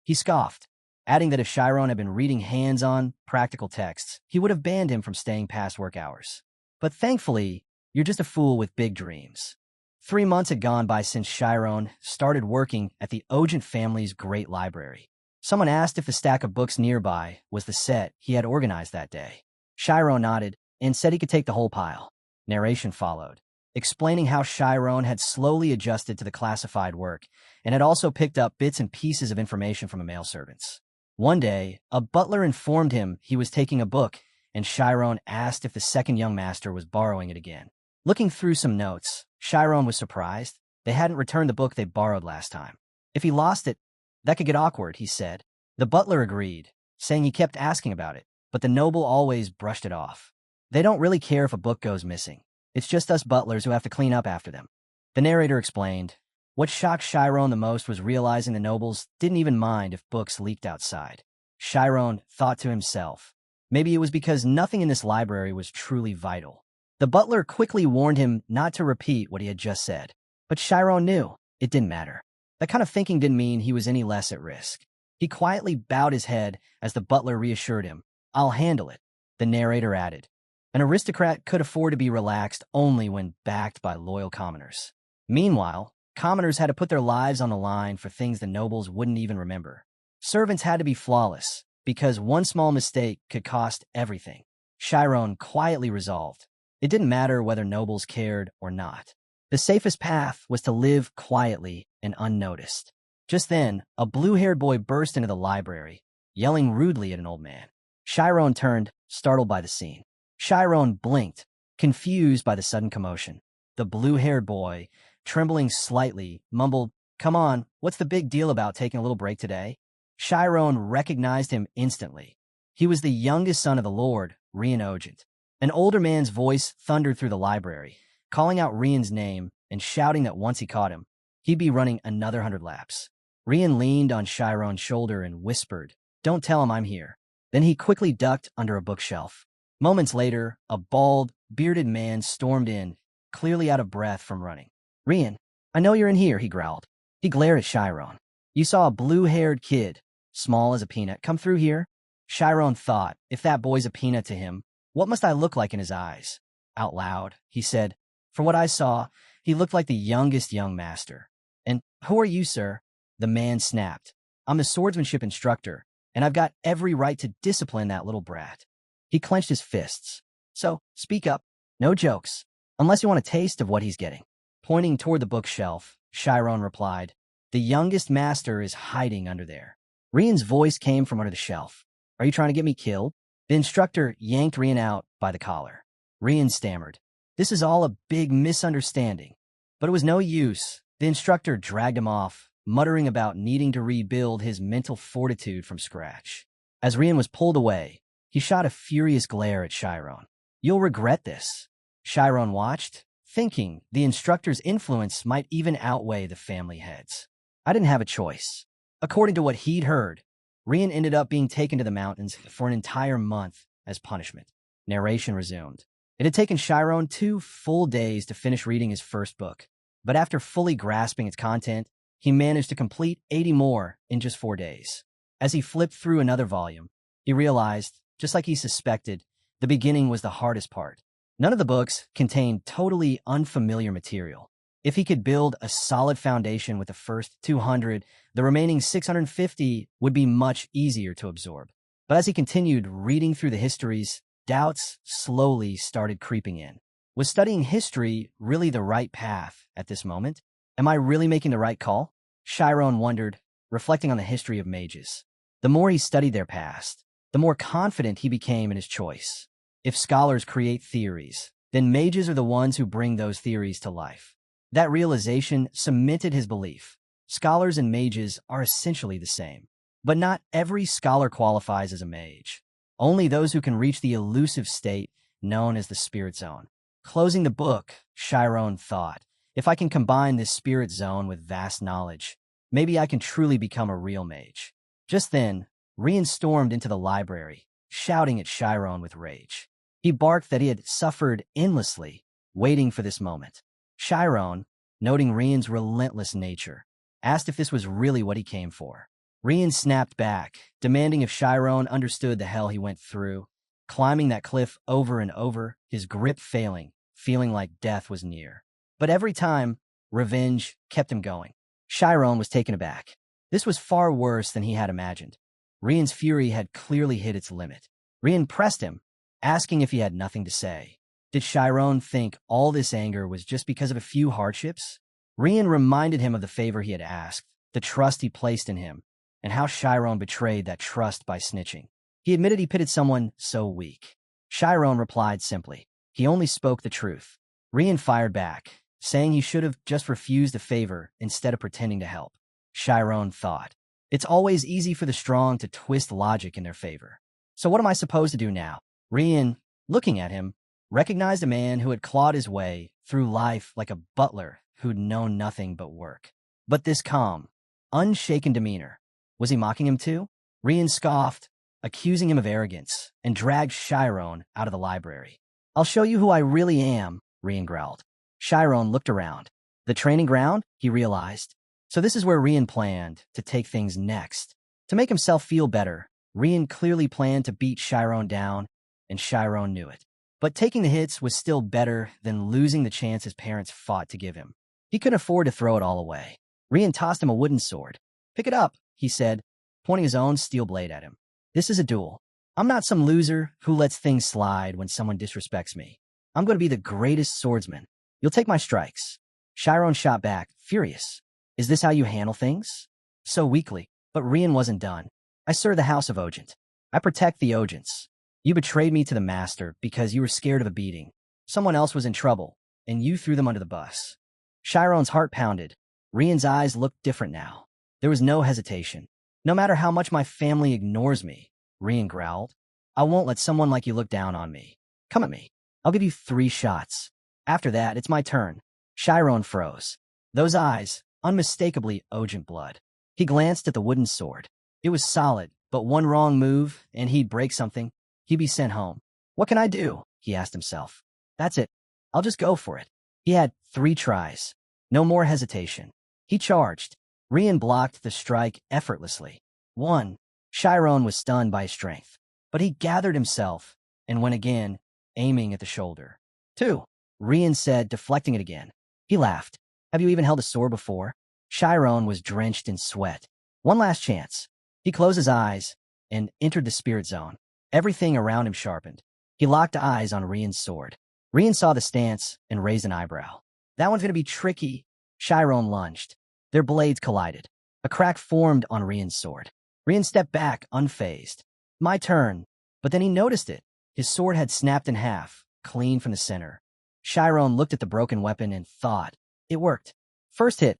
He scoffed, adding that if Shyron had been reading hands-on, practical texts, he would have banned him from staying past work hours. But thankfully, you're just a fool with big dreams. 3 months had gone by since Shyron started working at the Ogent family's great library. Someone asked if the stack of books nearby was the set he had organized that day. Shyron nodded and said he could take the whole pile. Narration followed, explaining how Shyron had slowly adjusted to the classified work and had also picked up bits and pieces of information from male servants. One day, a butler informed him he was taking a book, and Shyron asked if the second young master was borrowing it again. Looking through some notes, Shyron was surprised. They hadn't returned the book they borrowed last time. If he lost it, that could get awkward, he said. The butler agreed, saying he kept asking about it, but the noble always brushed it off. They don't really care if a book goes missing. It's just us butlers who have to clean up after them. The narrator explained. What shocked Shyron the most was realizing the nobles didn't even mind if books leaked outside. Shyron thought to himself, maybe it was because nothing in this library was truly vital. The butler quickly warned him not to repeat what he had just said, but Shyron knew it didn't matter. That kind of thinking didn't mean he was any less at risk. He quietly bowed his head as the butler reassured him, "I'll handle it," the narrator added. An aristocrat could afford to be relaxed only when backed by loyal commoners. Meanwhile, commoners had to put their lives on the line for things the nobles wouldn't even remember. Servants had to be flawless, because one small mistake could cost everything. Shyron quietly resolved. It didn't matter whether nobles cared or not. The safest path was to live quietly and unnoticed. Just then, a blue-haired boy burst into the library, yelling rudely at an old man. Shyron turned, startled by the scene. Shyron blinked, confused by the sudden commotion. The blue-haired boy, trembling slightly, mumbled, "Come on, what's the big deal about taking a little break today?" Shyron recognized him instantly. He was the youngest son of the Lord, Rian Ogent. An older man's voice thundered through the library, calling out Rian's name and shouting that once he caught him, he'd be running another 100 laps. Rian leaned on Shyron's shoulder and whispered, "Don't tell him I'm here." Then he quickly ducked under a bookshelf. Moments later, a bald, bearded man stormed in, clearly out of breath from running. "Rian, I know you're in here," he growled. He glared at Shyron. "You saw a blue-haired kid, small as a peanut, come through here?" Shyron thought, if that boy's a peanut to him, what must I look like in his eyes? Out loud, he said, "From what I saw, he looked like the youngest young master." "And who are you, sir?" The man snapped. "I'm the swordsmanship instructor, and I've got every right to discipline that little brat." He clenched his fists. "So, speak up. No jokes, unless you want a taste of what he's getting." Pointing toward the bookshelf, Shyron replied, "The youngest master is hiding under there." Rian's voice came from under the shelf. "Are you trying to get me killed?" The instructor yanked Rian out by the collar. Rian stammered, "This is all a big misunderstanding." But it was no use. The instructor dragged him off, muttering about needing to rebuild his mental fortitude from scratch. As Rian was pulled away, he shot a furious glare at Shyron. "You'll regret this." Shyron watched, thinking the instructor's influence might even outweigh the family heads. "I didn't have a choice." According to what he'd heard, Rian ended up being taken to the mountains for an entire month as punishment. Narration resumed. It had taken Shyron 2 full days to finish reading his first book, but after fully grasping its content, he managed to complete 80 more in just 4 days. As he flipped through another volume, he realized, just like he suspected, the beginning was the hardest part. None of the books contained totally unfamiliar material. If he could build a solid foundation with the first 200, the remaining 650 would be much easier to absorb. But as he continued reading through the histories, doubts slowly started creeping in. Was studying history really the right path at this moment? Am I really making the right call? Shyron wondered, reflecting on the history of mages. The more he studied their past, the more confident he became in his choice. If scholars create theories, then mages are the ones who bring those theories to life. That realization cemented his belief. Scholars and mages are essentially the same. But not every scholar qualifies as a mage. Only those who can reach the elusive state known as the spirit zone. Closing the book, Shyron thought, if I can combine this spirit zone with vast knowledge, maybe I can truly become a real mage. Just then, Rian stormed into the library, shouting at Shyron with rage. He barked that he had suffered endlessly, waiting for this moment. Shyron, noting Rian's relentless nature, asked if this was really what he came for. Rian snapped back, demanding if Shyron understood the hell he went through, climbing that cliff over and over, his grip failing, feeling like death was near. But every time, revenge kept him going. Shyron was taken aback. This was far worse than he had imagined. Rian's fury had clearly hit its limit. Rian pressed him, asking if he had nothing to say. Did Shyron think all this anger was just because of a few hardships? Rian reminded him of the favor he had asked, the trust he placed in him, and how Shyron betrayed that trust by snitching. He admitted he pitted someone so weak. Shyron replied simply. He only spoke the truth. Rian fired back, saying he should have just refused a favor instead of pretending to help. Shyron thought, it's always easy for the strong to twist logic in their favor. So what am I supposed to do now? Rian, looking at him, recognized a man who had clawed his way through life like a butler who'd known nothing but work. But this calm, unshaken demeanor, was he mocking him too? Rian scoffed, accusing him of arrogance, and dragged Shyron out of the library. I'll show you who I really am, Rian growled. Shyron looked around. The training ground, he realized. So this is where Rian planned to take things next. To make himself feel better, Rian clearly planned to beat Shyron down, and Shyron knew it. But taking the hits was still better than losing the chance his parents fought to give him. He couldn't afford to throw it all away. Rian tossed him a wooden sword. Pick it up, he said, pointing his own steel blade at him. This is a duel. I'm not some loser who lets things slide when someone disrespects me. I'm going to be the greatest swordsman. You'll take my strikes. Shyron shot back, furious. Is this how you handle things? So weakly, but Rian wasn't done. I serve the house of Ogent. I protect the Ogents. You betrayed me to the master because you were scared of a beating. Someone else was in trouble, and you threw them under the bus. Shyron's heart pounded. Rian's eyes looked different now. There was no hesitation. No matter how much my family ignores me, Rian growled, I won't let someone like you look down on me. Come at me. I'll give you 3 shots. After that, it's my turn. Shyron froze. Those eyes, unmistakably Ogent blood. He glanced at the wooden sword. It was solid, but one wrong move, and he'd break something. He'd be sent home. What can I do? He asked himself. That's it. I'll just go for it. He had 3 tries. No more hesitation. He charged. Rian blocked the strike effortlessly. 1. Shyron was stunned by his strength, but he gathered himself and went again, aiming at the shoulder. 2. Rian said, deflecting it again. He laughed. Have you even held a sword before? Shyron was drenched in sweat. One last chance. He closed his eyes and entered the spirit zone. Everything around him sharpened. He locked eyes on Rian's sword. Rian saw the stance and raised an eyebrow. That one's going to be tricky. Shyron lunged. Their blades collided. A crack formed on Rian's sword. Rian stepped back, unfazed. My turn. But then he noticed it. His sword had snapped in half, clean from the center. Shyron looked at the broken weapon and thought, it worked. First hit,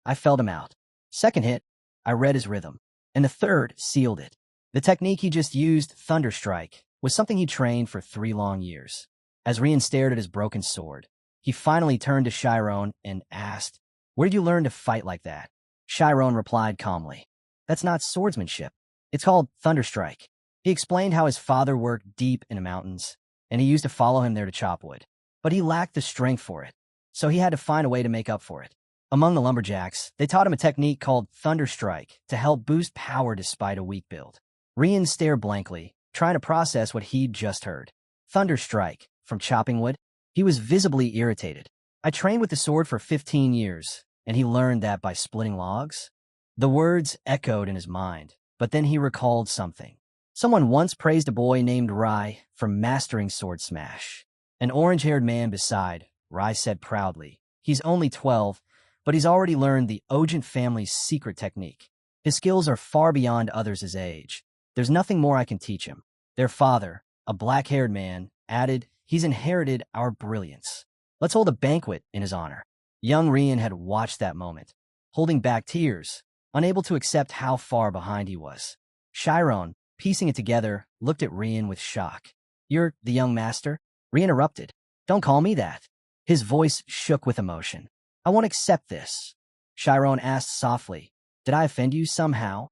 I felled him out. Second hit, I read his rhythm. And the third sealed it. The technique he just used, Thunder Strike, was something he trained for 3 long years. As Rian stared at his broken sword, he finally turned to Shyron and asked, where did you learn to fight like that? Shyron replied calmly, that's not swordsmanship. It's called Thunder Strike. He explained how his father worked deep in the mountains, and he used to follow him there to chop wood. But he lacked the strength for it, so he had to find a way to make up for it. Among the lumberjacks, they taught him a technique called Thunder Strike to help boost power despite a weak build. Rian stared blankly, trying to process what he'd just heard. Thunder Strike, from chopping wood? He was visibly irritated. I trained with the sword for 15 years, and he learned that by splitting logs? The words echoed in his mind, but then he recalled something. Someone once praised a boy named Rai for mastering sword smash. An orange-haired man beside, Rai said proudly. He's only 12, but he's already learned the Ogent family's secret technique. His skills are far beyond others his age. There's nothing more I can teach him. Their father, a black-haired man, added, he's inherited our brilliance. Let's hold a banquet in his honor. Young Rian had watched that moment, holding back tears, unable to accept how far behind he was. Shyron, piecing it together, looked at Rian with shock. You're the young master? Rian interrupted. Don't call me that. His voice shook with emotion. I won't accept this. Shyron asked softly. Did I offend you somehow?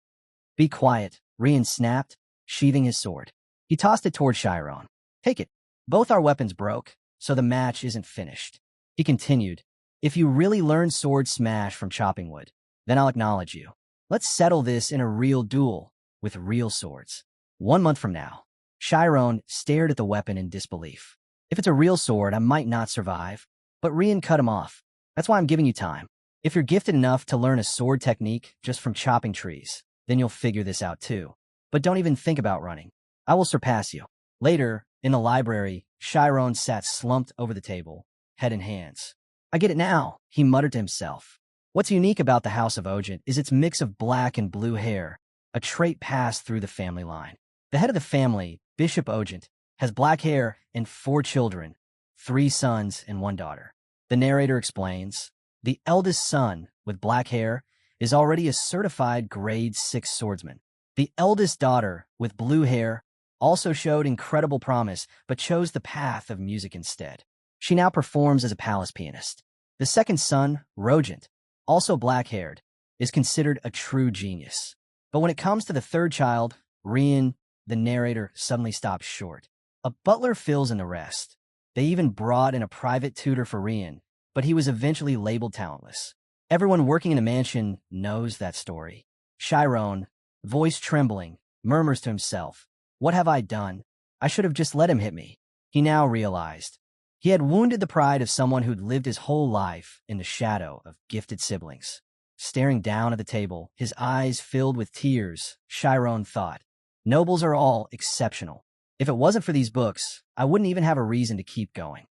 Be quiet, Rian snapped, sheathing his sword. He tossed it toward Shyron. Take it. Both our weapons broke, so the match isn't finished. He continued. If you really learn sword smash from chopping wood, then I'll acknowledge you. Let's settle this in a real duel, with real swords. 1 month from now. Shyron stared at the weapon in disbelief. If it's a real sword, I might not survive. But Rian cut him off. That's why I'm giving you time. If you're gifted enough to learn a sword technique just from chopping trees, then you'll figure this out too. But don't even think about running. I will surpass you. Later, in the library, Shyron sat slumped over the table, head in hands. I get it now, he muttered to himself. What's unique about the House of Ogent is its mix of black and blue hair, a trait passed through the family line. The head of the family, Bishop Ogent, has black hair and 4 children, 3 sons and 1 daughter. The narrator explains, the eldest son, with black hair, is already a certified grade 6 swordsman. The eldest daughter, with blue hair, also showed incredible promise but chose the path of music instead. She now performs as a palace pianist. The second son, Ogent, also black-haired, is considered a true genius. But when it comes to the third child, Rian, the narrator suddenly stops short. A butler fills in the rest. They even brought in a private tutor for Rian, but he was eventually labeled talentless. Everyone working in the mansion knows that story. Shyron, voice trembling, murmurs to himself, what have I done? I should have just let him hit me. He now realized. He had wounded the pride of someone who'd lived his whole life in the shadow of gifted siblings. Staring down at the table, his eyes filled with tears, Shyron thought, nobles are all exceptional. If it wasn't for these books, I wouldn't even have a reason to keep going.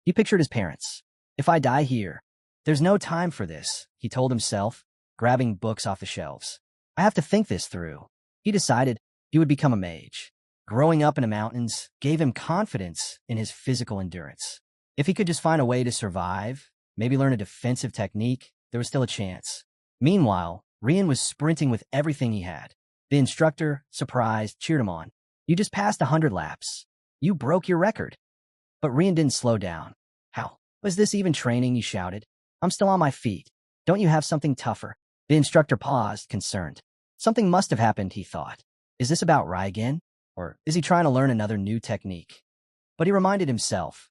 He pictured his parents. If I die here, there's no time for this, he told himself, grabbing books off the shelves. I have to think this through. He decided he would become a mage. Growing up in the mountains gave him confidence in his physical endurance. If he could just find a way to survive, maybe learn a defensive technique, there was still a chance. Meanwhile, Rian was sprinting with everything he had. The instructor, surprised, cheered him on. You just passed 100 laps. You broke your record. But Rian didn't slow down. How? Was this even training? He shouted. I'm still on my feet. Don't you have something tougher? The instructor paused, concerned. Something must have happened, he thought. Is this about Rai again? Or is he trying to learn another new technique? But he reminded himself.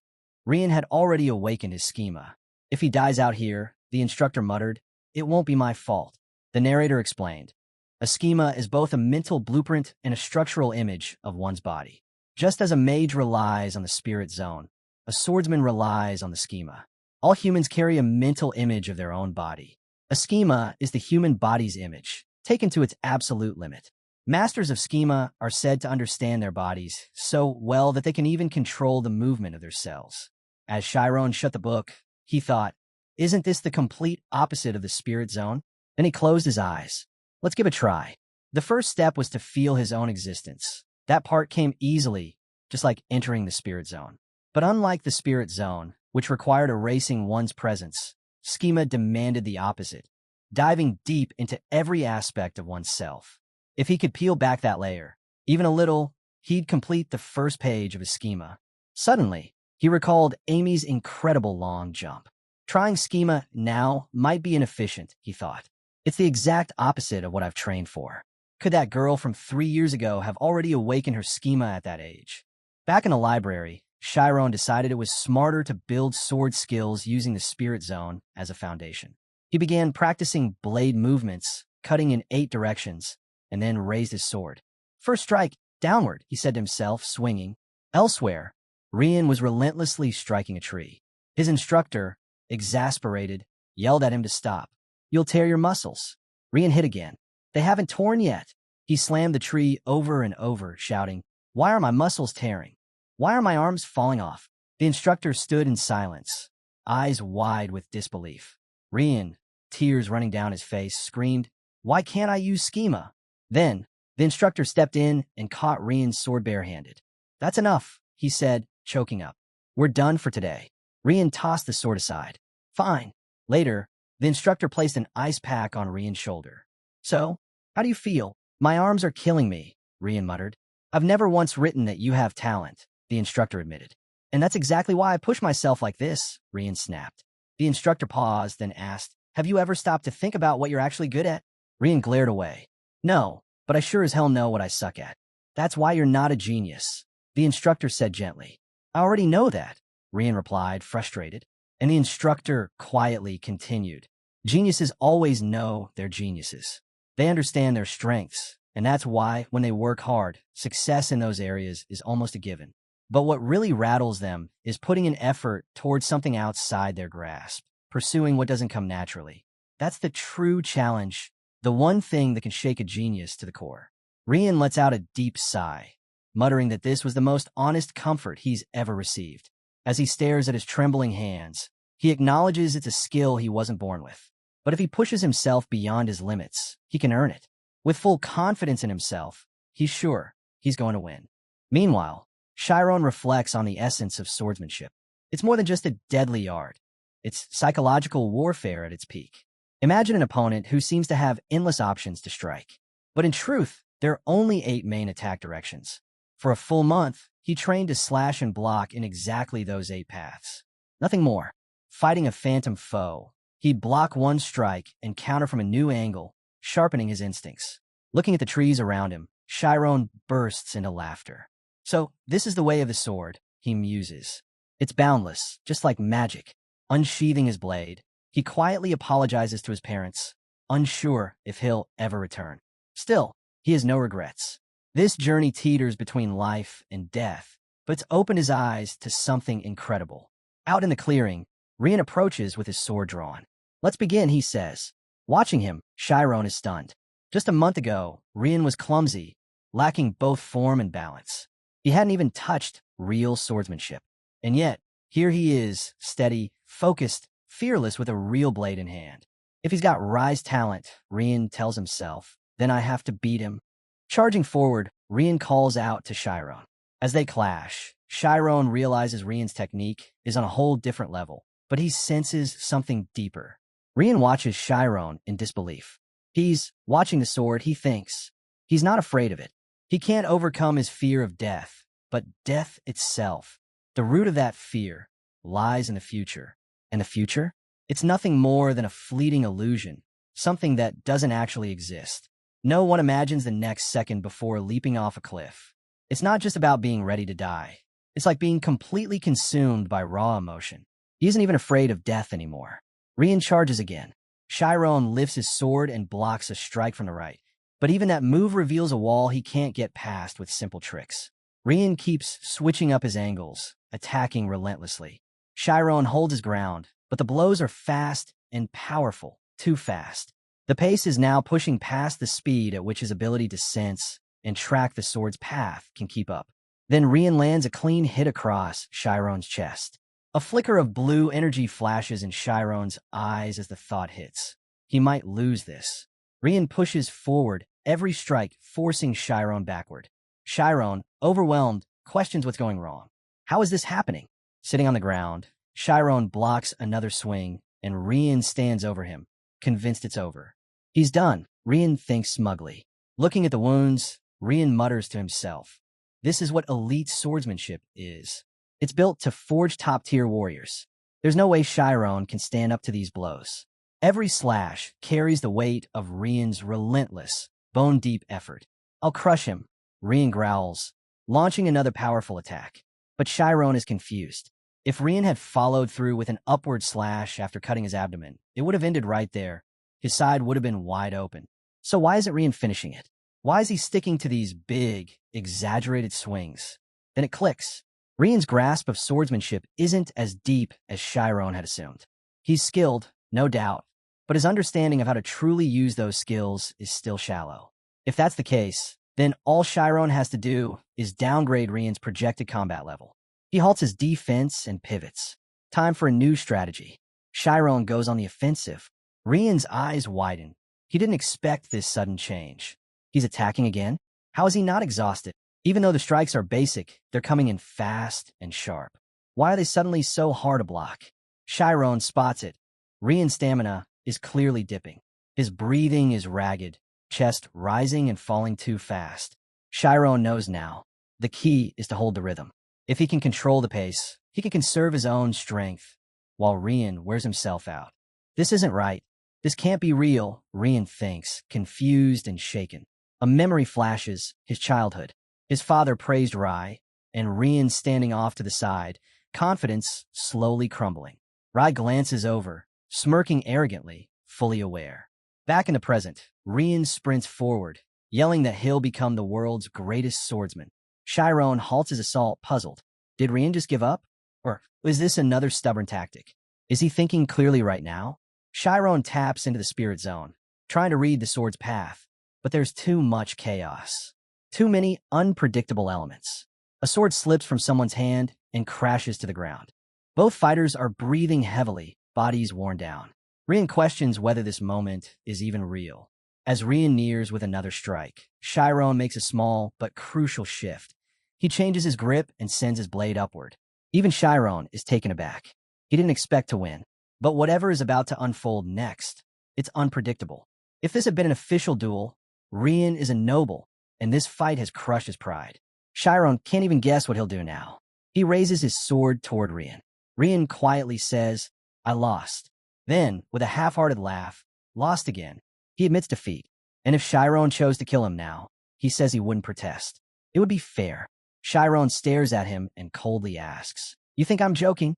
Rian had already awakened his schema. If he dies out here, the instructor muttered, it won't be my fault. The narrator explained. A schema is both a mental blueprint and a structural image of one's body. Just as a mage relies on the spirit zone, a swordsman relies on the schema. All humans carry a mental image of their own body. A schema is the human body's image, taken to its absolute limit. Masters of schema are said to understand their bodies so well that they can even control the movement of their cells. As Shyron shut the book, he thought, isn't this the complete opposite of the spirit zone? Then he closed his eyes. Let's give it a try. The first step was to feel his own existence. That part came easily, just like entering the spirit zone. But unlike the spirit zone, which required erasing one's presence, schema demanded the opposite, diving deep into every aspect of oneself. If he could peel back that layer, even a little, he'd complete the first page of his schema. Suddenly, he recalled Amy's incredible long jump. Trying schema now might be inefficient, he thought. It's the exact opposite of what I've trained for. Could that girl from 3 years ago have already awakened her schema at that age? Back in the library, Shyron decided it was smarter to build sword skills using the spirit zone as a foundation. He began practicing blade movements, cutting in 8 directions, and then raised his sword. First strike, downward, he said to himself, swinging. Elsewhere, Rian was relentlessly striking a tree. His instructor, exasperated, yelled at him to stop. You'll tear your muscles. Rian hit again. They haven't torn yet. He slammed the tree over and over, shouting, Why are my muscles tearing? Why are my arms falling off? The instructor stood in silence, eyes wide with disbelief. Rian, tears running down his face, screamed, Why can't I use Schema? Then, the instructor stepped in and caught Rian's sword barehanded. That's enough, he said, choking up. We're done for today. Rian tossed the sword aside. Fine. Later, the instructor placed an ice pack on Rian's shoulder. So, how do you feel? My arms are killing me, Rian muttered. I've never once written that you have talent, the instructor admitted. And that's exactly why I push myself like this, Rian snapped. The instructor paused, then asked, Have you ever stopped to think about what you're actually good at? Rian glared away. No, but I sure as hell know what I suck at. That's why you're not a genius, the instructor said gently. I already know that, Rian replied, frustrated. And the instructor quietly continued. Geniuses always know they're geniuses. They understand their strengths, and that's why, when they work hard, success in those areas is almost a given. But what really rattles them is putting an effort towards something outside their grasp, pursuing what doesn't come naturally. That's the true challenge, the one thing that can shake a genius to the core. Rian lets out a deep sigh, muttering that this was the most honest comfort he's ever received. As he stares at his trembling hands, he acknowledges it's a skill he wasn't born with. But if he pushes himself beyond his limits, he can earn it. With full confidence in himself, he's sure he's going to win. Meanwhile, Shyron reflects on the essence of swordsmanship. It's more than just a deadly art. It's psychological warfare at its peak. Imagine an opponent who seems to have endless options to strike. But in truth, there are only 8 main attack directions. For a full month, he trained to slash and block in exactly those 8 paths. Nothing more. Fighting a phantom foe, he'd block one strike and counter from a new angle, sharpening his instincts. Looking at the trees around him, Shyron bursts into laughter. So, this is the way of the sword, he muses. It's boundless, just like magic. Unsheathing his blade, he quietly apologizes to his parents, unsure if he'll ever return. Still, he has no regrets. This journey teeters between life and death, but it's opened his eyes to something incredible. Out in the clearing, Rian approaches with his sword drawn. Let's begin, he says. Watching him, Shyron is stunned. Just a month ago, Rian was clumsy, lacking both form and balance. He hadn't even touched real swordsmanship. And yet, here he is, steady, focused, fearless with a real blade in hand. If he's got Rise talent, Rian tells himself, then I have to beat him. Charging forward, Rian calls out to Shyron. As they clash, Shyron realizes Rian's technique is on a whole different level, but he senses something deeper. Rian watches Shyron in disbelief. He's watching the sword, he thinks. He's not afraid of it. He can't overcome his fear of death, but death itself. The root of that fear lies in the future. And the future? It's nothing more than a fleeting illusion, something that doesn't actually exist. No one imagines the next second before leaping off a cliff. It's not just about being ready to die. It's like being completely consumed by raw emotion. He isn't even afraid of death anymore. Rian charges again. Shyron lifts his sword and blocks a strike from the right. But even that move reveals a wall he can't get past with simple tricks. Rian keeps switching up his angles, attacking relentlessly. Shyron holds his ground, but the blows are fast and powerful, too fast. The pace is now pushing past the speed at which his ability to sense and track the sword's path can keep up. Then Rian lands a clean hit across Shyron's chest. A flicker of blue energy flashes in Shyron's eyes as the thought hits. He might lose this. Rian pushes forward, every strike forcing Shyron backward. Shyron, overwhelmed, questions what's going wrong. How is this happening? Sitting on the ground, Shyron blocks another swing, and Rian stands over him, convinced it's over. He's done, Rian thinks smugly. Looking at the wounds, Rian mutters to himself. This is what elite swordsmanship is. It's built to forge top-tier warriors. There's no way Shyron can stand up to these blows. Every slash carries the weight of Rian's relentless, bone-deep effort. I'll crush him, Rian growls, launching another powerful attack. But Shyron is confused. If Rian had followed through with an upward slash after cutting his abdomen, it would have ended right there. His side would have been wide open. So why isn't Rian finishing it? Why is he sticking to these big, exaggerated swings? Then it clicks. Rian's grasp of swordsmanship isn't as deep as Shyron had assumed. He's skilled, no doubt, but his understanding of how to truly use those skills is still shallow. If that's the case, then all Shyron has to do is downgrade Rian's projected combat level. He halts his defense and pivots. Time for a new strategy. Shyron goes on the offensive. Rian's eyes widen. He didn't expect this sudden change. He's attacking again? How is he not exhausted? Even though the strikes are basic, they're coming in fast and sharp. Why are they suddenly so hard to block? Shyron spots it. Rian's stamina is clearly dipping. His breathing is ragged, chest rising and falling too fast. Shyron knows now. The key is to hold the rhythm. If he can control the pace, he can conserve his own strength, while Rian wears himself out. This isn't right. This can't be real, Rian thinks, confused and shaken. A memory flashes, his childhood. His father praised Rai, and Rian standing off to the side, confidence slowly crumbling. Rai glances over, smirking arrogantly, fully aware. Back in the present, Rian sprints forward, yelling that he'll become the world's greatest swordsman. Shyron halts his assault, puzzled. Did Rian just give up? Or is this another stubborn tactic? Is he thinking clearly right now? Shyron taps into the spirit zone, trying to read the sword's path, but there's too much chaos. Too many unpredictable elements. A sword slips from someone's hand and crashes to the ground. Both fighters are breathing heavily, bodies worn down. Rian questions whether this moment is even real. As Rian nears with another strike, Shyron makes a small but crucial shift. He changes his grip and sends his blade upward. Even Shyron is taken aback. He didn't expect to win. But whatever is about to unfold next, it's unpredictable. If this had been an official duel, Rian is a noble, and this fight has crushed his pride. Shyron can't even guess what he'll do now. He raises his sword toward Rian. Rian quietly says, "I lost." Then, with a half-hearted laugh, "Lost again." He admits defeat. And if Shyron chose to kill him now, he says he wouldn't protest. It would be fair. Shyron stares at him and coldly asks, "You think I'm joking?"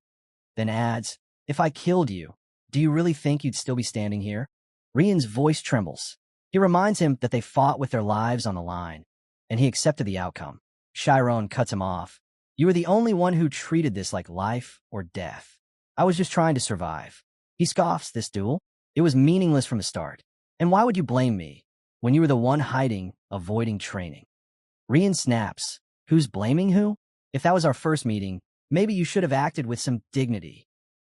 Then adds, "If I killed you, do you really think you'd still be standing here?" Rian's voice trembles. He reminds him that they fought with their lives on the line, and he accepted the outcome. Shyron cuts him off. "You were the only one who treated this like life or death. I was just trying to survive." He scoffs this duel. It was meaningless from the start. And why would you blame me when you were the one hiding, avoiding training? Rian snaps. Who's blaming who? If that was our first meeting, maybe you should have acted with some dignity.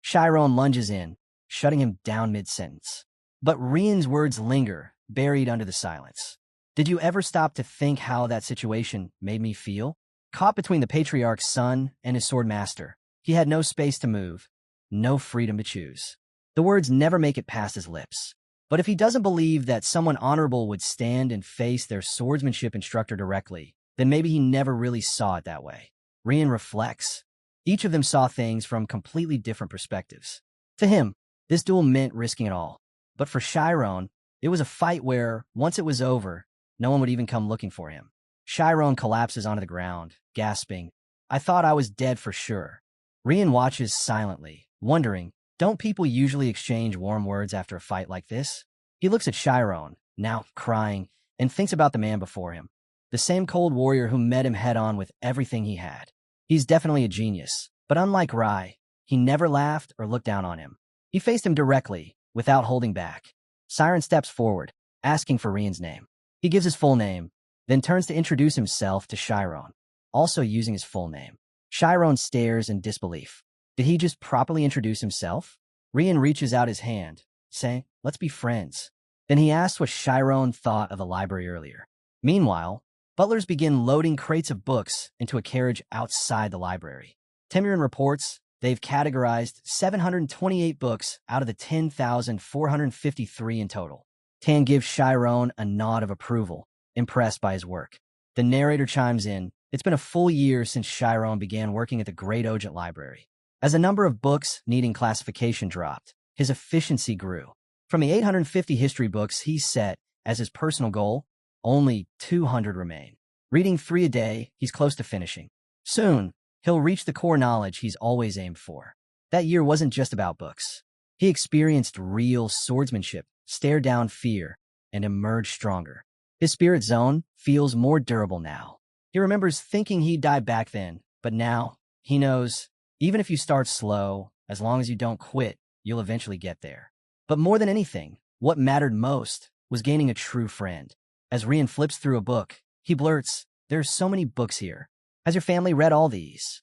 Shyron lunges in, shutting him down mid-sentence. But Rian's words linger, buried under the silence. "Did you ever stop to think how that situation made me feel? Caught between the patriarch's son and his sword master. He had no space to move, no freedom to choose." The words never make it past his lips. But if he doesn't believe that someone honorable would stand and face their swordsmanship instructor directly, then maybe he never really saw it that way. Rian reflects. Each of them saw things from completely different perspectives. To him, this duel meant risking it all. But for Shyron, it was a fight where, once it was over, no one would even come looking for him. Shyron collapses onto the ground, gasping, "I thought I was dead for sure." Rian watches silently, wondering, don't people usually exchange warm words after a fight like this? He looks at Shyron, now crying, and thinks about the man before him. The same cold warrior who met him head-on with everything he had. He's definitely a genius, but unlike Rai, he never laughed or looked down on him. He faced him directly, without holding back. Shyron steps forward, asking for Rian's name. He gives his full name, then turns to introduce himself to Shyron, also using his full name. Shyron stares in disbelief. Did he just properly introduce himself? Rian reaches out his hand, saying, "Let's be friends." Then he asks what Shyron thought of the library earlier. Meanwhile, butlers begin loading crates of books into a carriage outside the library. Temiran reports they've categorized 728 books out of the 10,453 in total. Tan gives Shyron a nod of approval, impressed by his work. The narrator chimes in, "It's been a full year since Shyron began working at the Great Ogent Library. As the number of books needing classification dropped, his efficiency grew. From the 850 history books he set as his personal goal, only 200 remain. Reading 3 a day, he's close to finishing. Soon, he'll reach the core knowledge he's always aimed for. That year wasn't just about books. He experienced real swordsmanship, stared down fear, and emerged stronger. His spirit zone feels more durable now. He remembers thinking he'd die back then, but now he knows even if you start slow, as long as you don't quit, you'll eventually get there. But more than anything, what mattered most was gaining a true friend. As Rian flips through a book, he blurts, "There's so many books here. Has your family read all these?"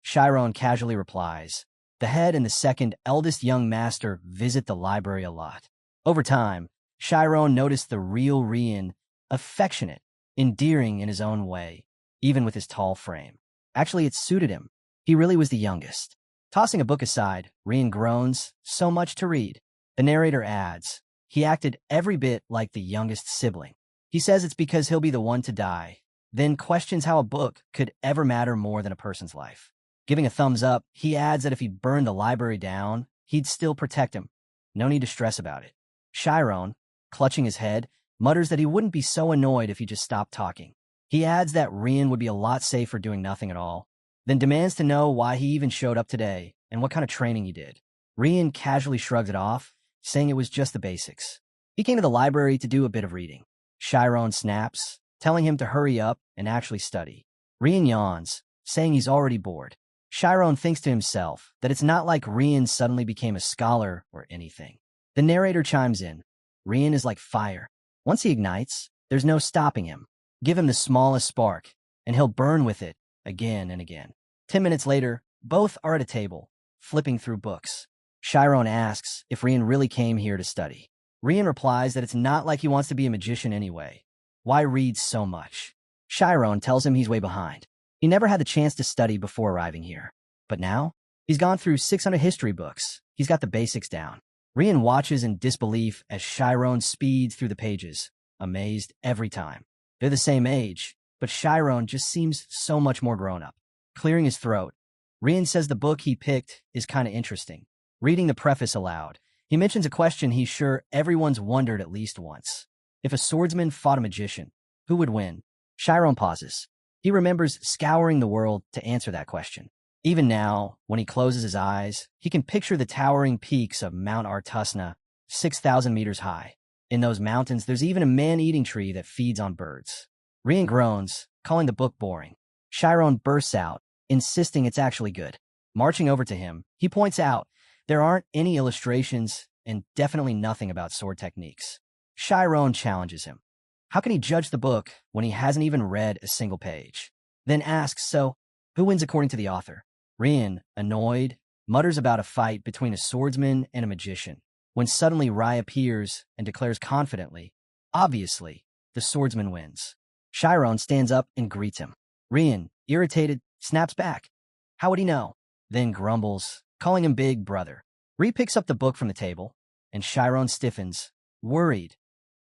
Shyron casually replies, "The head and the second eldest young master visit the library a lot." Over time, Shyron noticed the real Rian, affectionate, endearing in his own way, even with his tall frame. Actually, it suited him. He really was the youngest. Tossing a book aside, Rian groans, "So much to read." The narrator adds, "He acted every bit like the youngest sibling." He says it's because he'll be the one to die, then questions how a book could ever matter more than a person's life. Giving a thumbs up, he adds that if he burned the library down, he'd still protect him. No need to stress about it. Shyron, clutching his head, mutters that he wouldn't be so annoyed if he just stopped talking. He adds that Rian would be a lot safer doing nothing at all, then demands to know why he even showed up today and what kind of training he did. Rian casually shrugs it off, saying it was just the basics. He came to the library to do a bit of reading. Shyron snaps, telling him to hurry up and actually study. Rian yawns, saying he's already bored. Shyron thinks to himself that it's not like Rian suddenly became a scholar or anything. The narrator chimes in. Rian is like fire. Once he ignites, there's no stopping him. Give him the smallest spark, and he'll burn with it again and again. 10 minutes later, both are at a table, flipping through books. Shyron asks if Rian really came here to study. Rian replies that it's not like he wants to be a magician anyway. Why read so much? Shyron tells him he's way behind. He never had the chance to study before arriving here. But now, he's gone through 600 history books. He's got the basics down. Rian watches in disbelief as Shyron speeds through the pages, amazed every time. They're the same age, but Shyron just seems so much more grown up. Clearing his throat, Rian says the book he picked is kind of interesting. Reading the preface aloud, he mentions a question he's sure everyone's wondered at least once. If a swordsman fought a magician, who would win? Shyron pauses. He remembers scouring the world to answer that question. Even now, when he closes his eyes, he can picture the towering peaks of Mount Artusna, 6,000 meters high. In those mountains, there's even a man-eating tree that feeds on birds. Rian groans, calling the book boring. Shyron bursts out, insisting it's actually good. Marching over to him, he points out there aren't any illustrations and definitely nothing about sword techniques. Shyron challenges him. How can he judge the book when he hasn't even read a single page? Then asks, so, who wins according to the author? Rian, annoyed, mutters about a fight between a swordsman and a magician, when suddenly Rai appears and declares confidently, obviously, the swordsman wins. Shyron stands up and greets him. Rian, irritated, snaps back. How would he know? Then grumbles, calling him big brother. Ri picks up the book from the table, and Shyron stiffens, worried.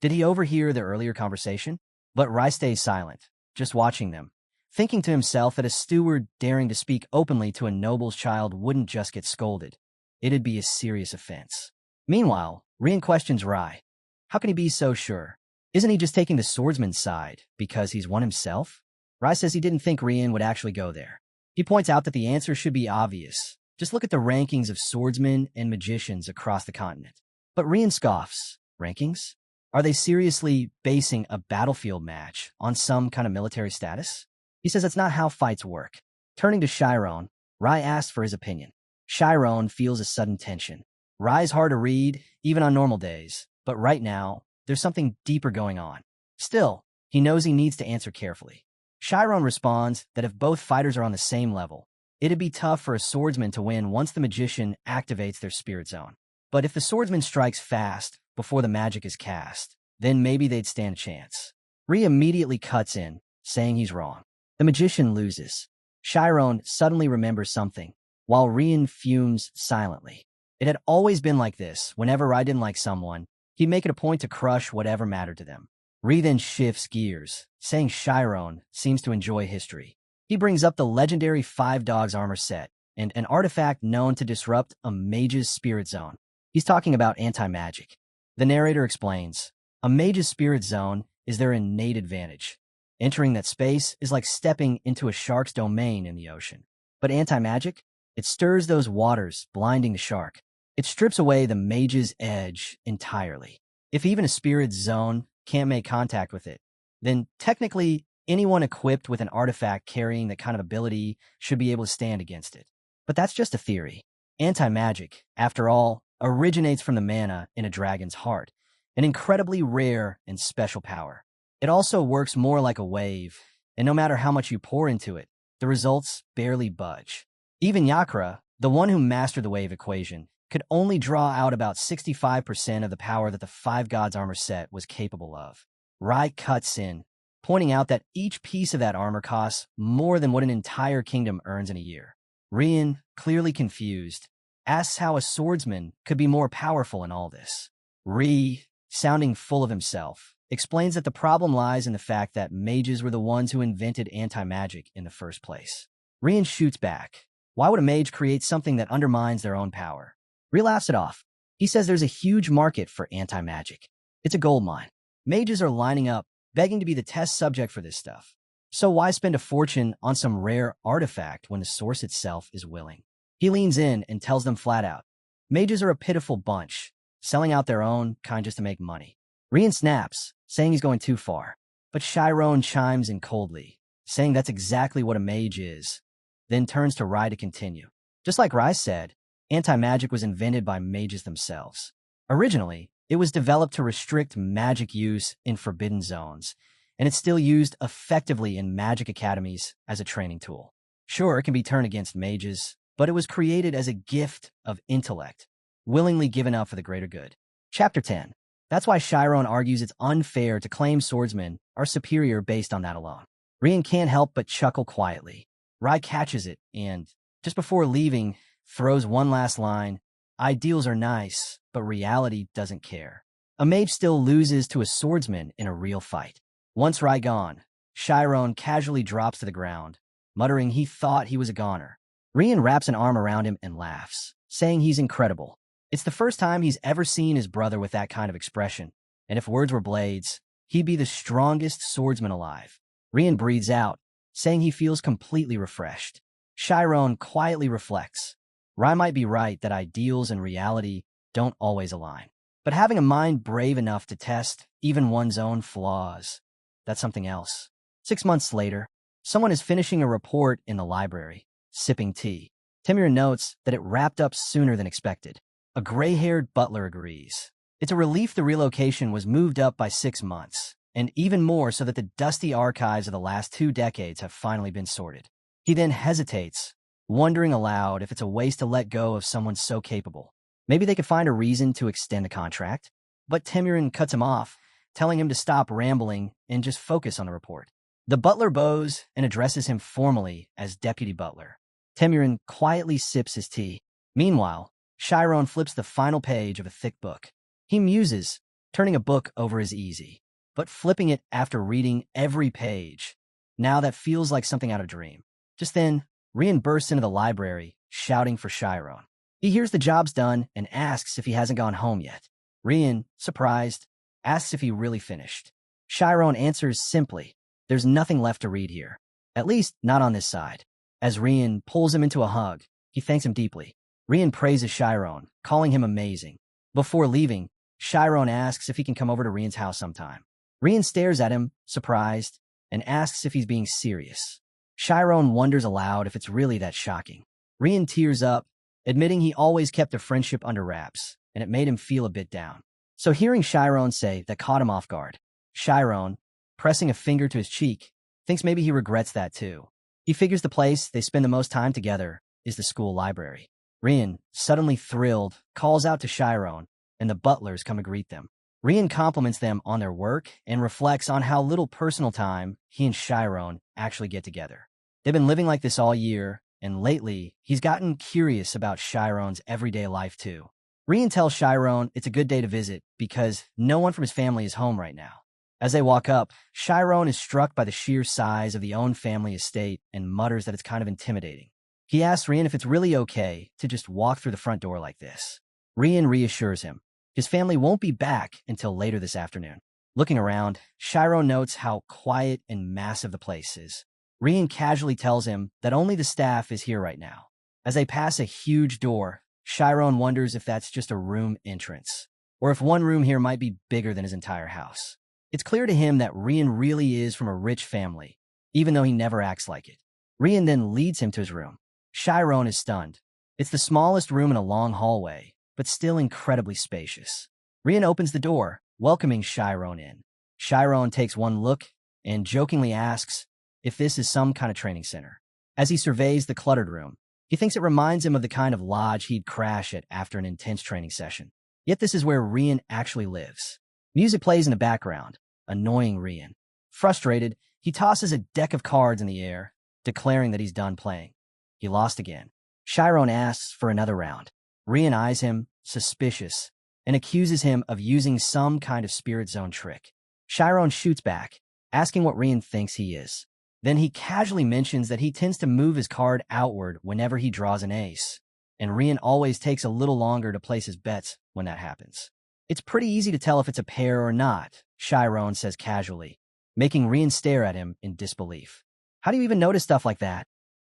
Did he overhear their earlier conversation? But Rai stays silent, just watching them, thinking to himself that a steward daring to speak openly to a noble's child wouldn't just get scolded. It'd be a serious offense. Meanwhile, Rian questions Rai. How can he be so sure? Isn't he just taking the swordsman's side because he's one himself? Rai says he didn't think Rian would actually go there. He points out that the answer should be obvious. Just look at the rankings of swordsmen and magicians across the continent. But Rian scoffs. Rankings? Are they seriously basing a battlefield match on some kind of military status? He says that's not how fights work. Turning to Shyron, Rai asks for his opinion. Shyron feels a sudden tension. Rai's hard to read, even on normal days, but right now, there's something deeper going on. Still, he knows he needs to answer carefully. Shyron responds that if both fighters are on the same level, it'd be tough for a swordsman to win once the magician activates their spirit zone. But if the swordsman strikes fast before the magic is cast, then maybe they'd stand a chance. Ri immediately cuts in, saying he's wrong. The magician loses. Shyron suddenly remembers something, while Rian fumes silently. It had always been like this. Whenever Rai didn't like someone, he'd make it a point to crush whatever mattered to them. Ri then shifts gears, saying Shyron seems to enjoy history. He brings up the legendary 5 Dogs armor set and an artifact known to disrupt a mage's spirit zone. He's talking about anti-magic. The narrator explains, a mage's spirit zone is their innate advantage. Entering that space is like stepping into a shark's domain in the ocean. But anti-magic? It stirs those waters, blinding the shark. It strips away the mage's edge entirely. If even a spirit zone can't make contact with it, then technically anyone equipped with an artifact carrying that kind of ability should be able to stand against it. But that's just a theory. Anti-magic, after all, originates from the mana in a dragon's heart, an incredibly rare and special power. It also works more like a wave, and no matter how much you pour into it, the results barely budge. Even Yakra, the one who mastered the wave equation, could only draw out about 65% of the power that the Five Gods armor set was capable of. Rai cuts in, pointing out that each piece of that armor costs more than what an entire kingdom earns in a year. Rian, clearly confused, asks how a swordsman could be more powerful in all this. Ri, sounding full of himself, explains that the problem lies in the fact that mages were the ones who invented anti-magic in the first place. Rian shoots back. Why would a mage create something that undermines their own power? Ri laughs it off. He says there's a huge market for anti-magic. It's a gold mine. Mages are lining up, begging to be the test subject for this stuff. So why spend a fortune on some rare artifact when the source itself is willing? He leans in and tells them flat out, mages are a pitiful bunch, selling out their own kind just to make money. Rian snaps, saying he's going too far. But Shyron chimes in coldly, saying that's exactly what a mage is, then turns to Rai to continue. Just like Rai said, anti-magic was invented by mages themselves. Originally, it was developed to restrict magic use in forbidden zones, and it's still used effectively in magic academies as a training tool. Sure, it can be turned against mages, but it was created as a gift of intellect, willingly given up for the greater good. Chapter 10. That's why Shyron argues it's unfair to claim swordsmen are superior based on that alone. Rian can't help but chuckle quietly. Rai catches it and, just before leaving, throws one last line, ideals are nice, but reality doesn't care. A mage still loses to a swordsman in a real fight. Once Rai gone, Shyron casually drops to the ground, muttering he thought he was a goner. Rian wraps an arm around him and laughs, saying he's incredible. It's the first time he's ever seen his brother with that kind of expression, and if words were blades, he'd be the strongest swordsman alive. Rian breathes out, saying he feels completely refreshed. Shyron quietly reflects. Rai might be right that ideals and reality don't always align, but having a mind brave enough to test even one's own flaws, that's something else. 6 months later, someone is finishing a report in the library, sipping tea. Timur notes that it wrapped up sooner than expected. A gray-haired butler agrees. It's a relief the relocation was moved up by 6 months, and even more so that the dusty archives of the last 2 decades have finally been sorted. He then hesitates, wondering aloud if it's a waste to let go of someone so capable. Maybe they could find a reason to extend the contract, but Timurin cuts him off, telling him to stop rambling and just focus on the report. The butler bows and addresses him formally as deputy butler. Timurin quietly sips his tea. Meanwhile, Shyron flips the final page of a thick book. He muses, turning a book over is easy, but flipping it after reading every page, now that feels like something out of a dream. Just then, Rian bursts into the library, shouting for Shyron. He hears the job's done and asks if he hasn't gone home yet. Rian, surprised, asks if he really finished. Shyron answers simply, there's nothing left to read here. At least, not on this side. As Rian pulls him into a hug, he thanks him deeply. Rian praises Shyron, calling him amazing. Before leaving, Shyron asks if he can come over to Rian's house sometime. Rian stares at him, surprised, and asks if he's being serious. Shyron wonders aloud if it's really that shocking. Rian tears up, admitting he always kept a friendship under wraps, and it made him feel a bit down. So hearing Shyron say that caught him off guard. Shyron, pressing a finger to his cheek, thinks maybe he regrets that too. He figures the place they spend the most time together is the school library. Rian, suddenly thrilled, calls out to Shyron, and the butlers come to greet them. Rian compliments them on their work and reflects on how little personal time he and Shyron actually get together. They've been living like this all year, and lately, he's gotten curious about Shyron's everyday life too. Rian tells Shyron it's a good day to visit because no one from his family is home right now. As they walk up, Shyron is struck by the sheer size of the own family estate and mutters that it's kind of intimidating. He asks Rian if it's really okay to just walk through the front door like this. Rian reassures him. His family won't be back until later this afternoon. Looking around, Shyron notes how quiet and massive the place is. Rian casually tells him that only the staff is here right now. As they pass a huge door, Shyron wonders if that's just a room entrance, or if one room here might be bigger than his entire house. It's clear to him that Rian really is from a rich family, even though he never acts like it. Rian then leads him to his room. Shyron is stunned. It's the smallest room in a long hallway, but still incredibly spacious. Rian opens the door, welcoming Shyron in. Shyron takes one look and jokingly asks if this is some kind of training center. As he surveys the cluttered room, he thinks it reminds him of the kind of lodge he'd crash at after an intense training session. Yet this is where Rian actually lives. Music plays in the background, annoying Rian. Frustrated, he tosses a deck of cards in the air, declaring that he's done playing. He lost again. Shyron asks for another round. Rian eyes him, suspicious, and accuses him of using some kind of spirit zone trick. Shyron shoots back, asking what Rian thinks he is. Then he casually mentions that he tends to move his card outward whenever he draws an ace, and Rian always takes a little longer to place his bets when that happens. It's pretty easy to tell if it's a pair or not, Shyron says casually, making Rian stare at him in disbelief. How do you even notice stuff like that?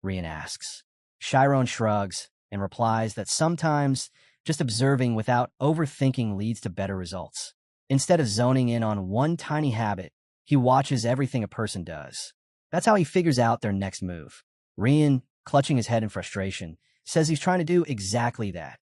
Rian asks. Shyron shrugs and replies that sometimes just observing without overthinking leads to better results. Instead of zoning in on one tiny habit, he watches everything a person does. That's how he figures out their next move. Rian, clutching his head in frustration, says he's trying to do exactly that.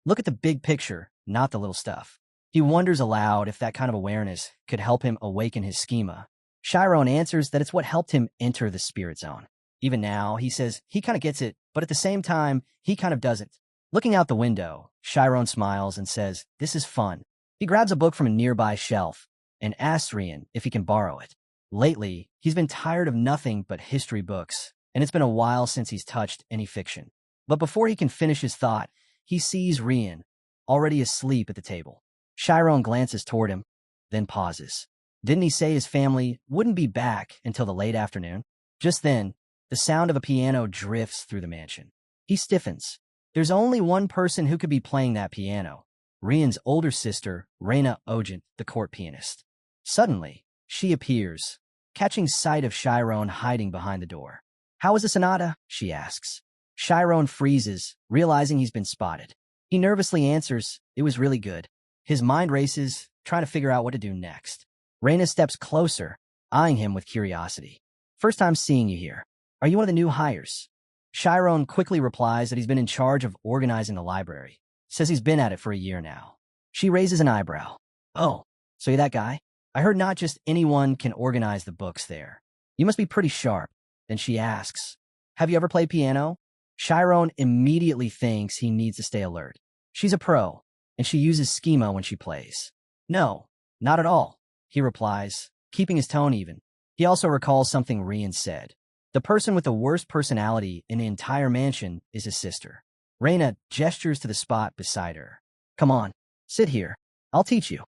Look at the big picture, not the little stuff. He wonders aloud if that kind of awareness could help him awaken his schema. Shyron answers that it's what helped him enter the spirit zone. Even now, he says he kind of gets it, but at the same time, he kind of doesn't. Looking out the window, Shyron smiles and says, "This is fun." He grabs a book from a nearby shelf and asks Rian if he can borrow it. Lately, he's been tired of nothing but history books, and it's been a while since he's touched any fiction. But before he can finish his thought, he sees Rian, already asleep at the table. Shyron glances toward him, then pauses. Didn't he say his family wouldn't be back until the late afternoon? Just then, the sound of a piano drifts through the mansion. He stiffens. There's only one person who could be playing that piano, Rian's older sister, Reyna Ogent, the court pianist. Suddenly, she appears, catching sight of Shyron hiding behind the door. "How was the sonata?" she asks. Shyron freezes, realizing he's been spotted. He nervously answers, "It was really good." His mind races, trying to figure out what to do next. Reyna steps closer, eyeing him with curiosity. "First time seeing you here. Are you one of the new hires?" Shyron quickly replies that he's been in charge of organizing the library. Says he's been at it for a year now. She raises an eyebrow. "Oh, so you're that guy? I heard not just anyone can organize the books there. You must be pretty sharp." Then she asks, "Have you ever played piano?" Shyron immediately thinks he needs to stay alert. She's a pro, and she uses Schema when she plays. "No, not at all," he replies, keeping his tone even. He also recalls something Rian said. The person with the worst personality in the entire mansion is his sister. Reyna gestures to the spot beside her. "Come on, sit here. I'll teach you."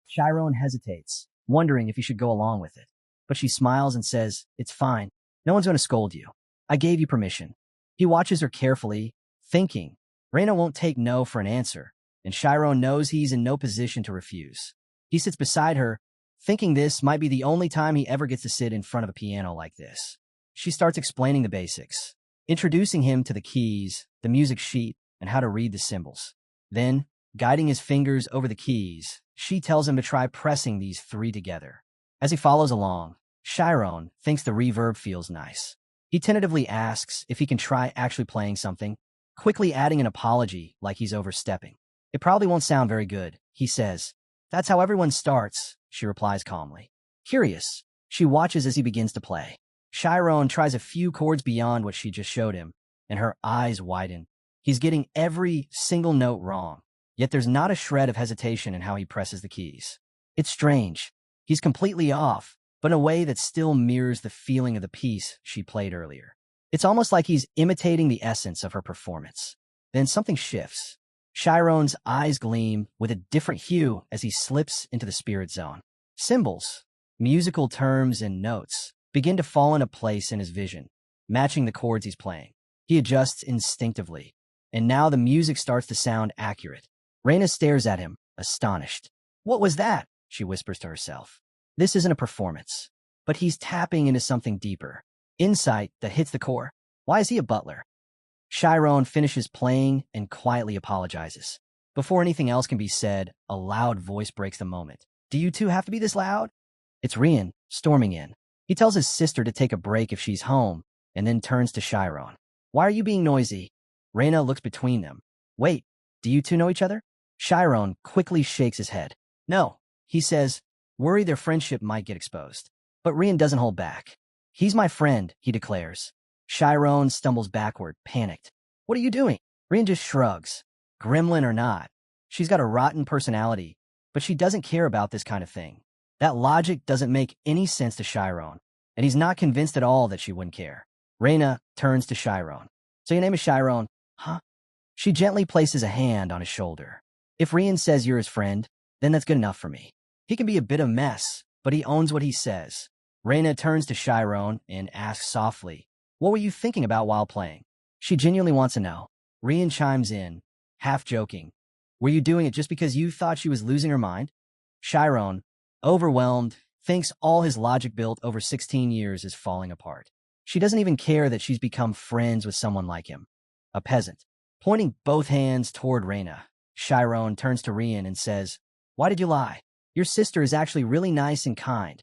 Shyron hesitates, wondering if he should go along with it. But she smiles and says, "It's fine. No one's going to scold you. I gave you permission." He watches her carefully, thinking, Reyna won't take no for an answer, and Shyron knows he's in no position to refuse. He sits beside her, thinking this might be the only time he ever gets to sit in front of a piano like this. She starts explaining the basics, introducing him to the keys, the music sheet, and how to read the symbols. Then, guiding his fingers over the keys, she tells him to try pressing these three together. As he follows along, Shyron thinks the reverb feels nice. He tentatively asks if he can try actually playing something, quickly adding an apology like he's overstepping. "It probably won't sound very good," he says. "That's how everyone starts," she replies calmly. Curious, she watches as he begins to play. Shyron tries a few chords beyond what she just showed him, and her eyes widen. He's getting every single note wrong, yet there's not a shred of hesitation in how he presses the keys. It's strange. He's completely off, but in a way that still mirrors the feeling of the piece she played earlier. It's almost like he's imitating the essence of her performance. Then something shifts. Shyron's eyes gleam with a different hue as he slips into the spirit zone. Symbols, musical terms, and notes begin to fall into place in his vision, matching the chords he's playing. He adjusts instinctively, and now the music starts to sound accurate. Reyna stares at him, astonished. "What was that?" she whispers to herself. This isn't a performance, but he's tapping into something deeper. Insight that hits the core. Why is he a butler? Shyron finishes playing and quietly apologizes. Before anything else can be said, a loud voice breaks the moment. Do you two have to be this loud? It's Rian, storming in. He tells his sister to take a break if she's home, and then turns to Shyron. Why are you being noisy? Reyna looks between them. Wait, do you two know each other? Shyron quickly shakes his head. No, he says, worried their friendship might get exposed. But Rian doesn't hold back. He's my friend, he declares. Shyron stumbles backward, panicked. What are you doing? Rian just shrugs. Gremlin or not, she's got a rotten personality, but she doesn't care about this kind of thing. That logic doesn't make any sense to Shyron, and he's not convinced at all that she wouldn't care. Reyna turns to Shyron. So your name is Shyron, huh? She gently places a hand on his shoulder. If Rian says you're his friend, then that's good enough for me. He can be a bit of a mess, but he owns what he says. Reyna turns to Shyron and asks softly, what were you thinking about while playing? She genuinely wants to know. Rian chimes in, half joking. Were you doing it just because you thought she was losing her mind? Shyron, overwhelmed, thinks all his logic built over 16 years is falling apart. She doesn't even care that she's become friends with someone like him. A peasant. Pointing both hands toward Reyna, Shyron turns to Rian and says, why did you lie? Your sister is actually really nice and kind.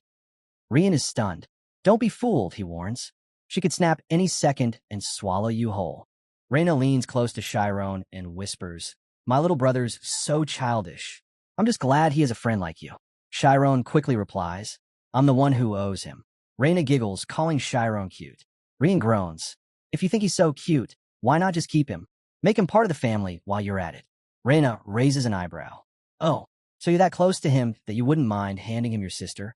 Rian is stunned. Don't be fooled, he warns. She could snap any second and swallow you whole. Reyna leans close to Shyron and whispers, my little brother's so childish. I'm just glad he has a friend like you. Shyron quickly replies, I'm the one who owes him. Reyna giggles, calling Shyron cute. Rian groans. If you think he's so cute, why not just keep him? Make him part of the family while you're at it. Reyna raises an eyebrow. Oh, so you're that close to him that you wouldn't mind handing him your sister?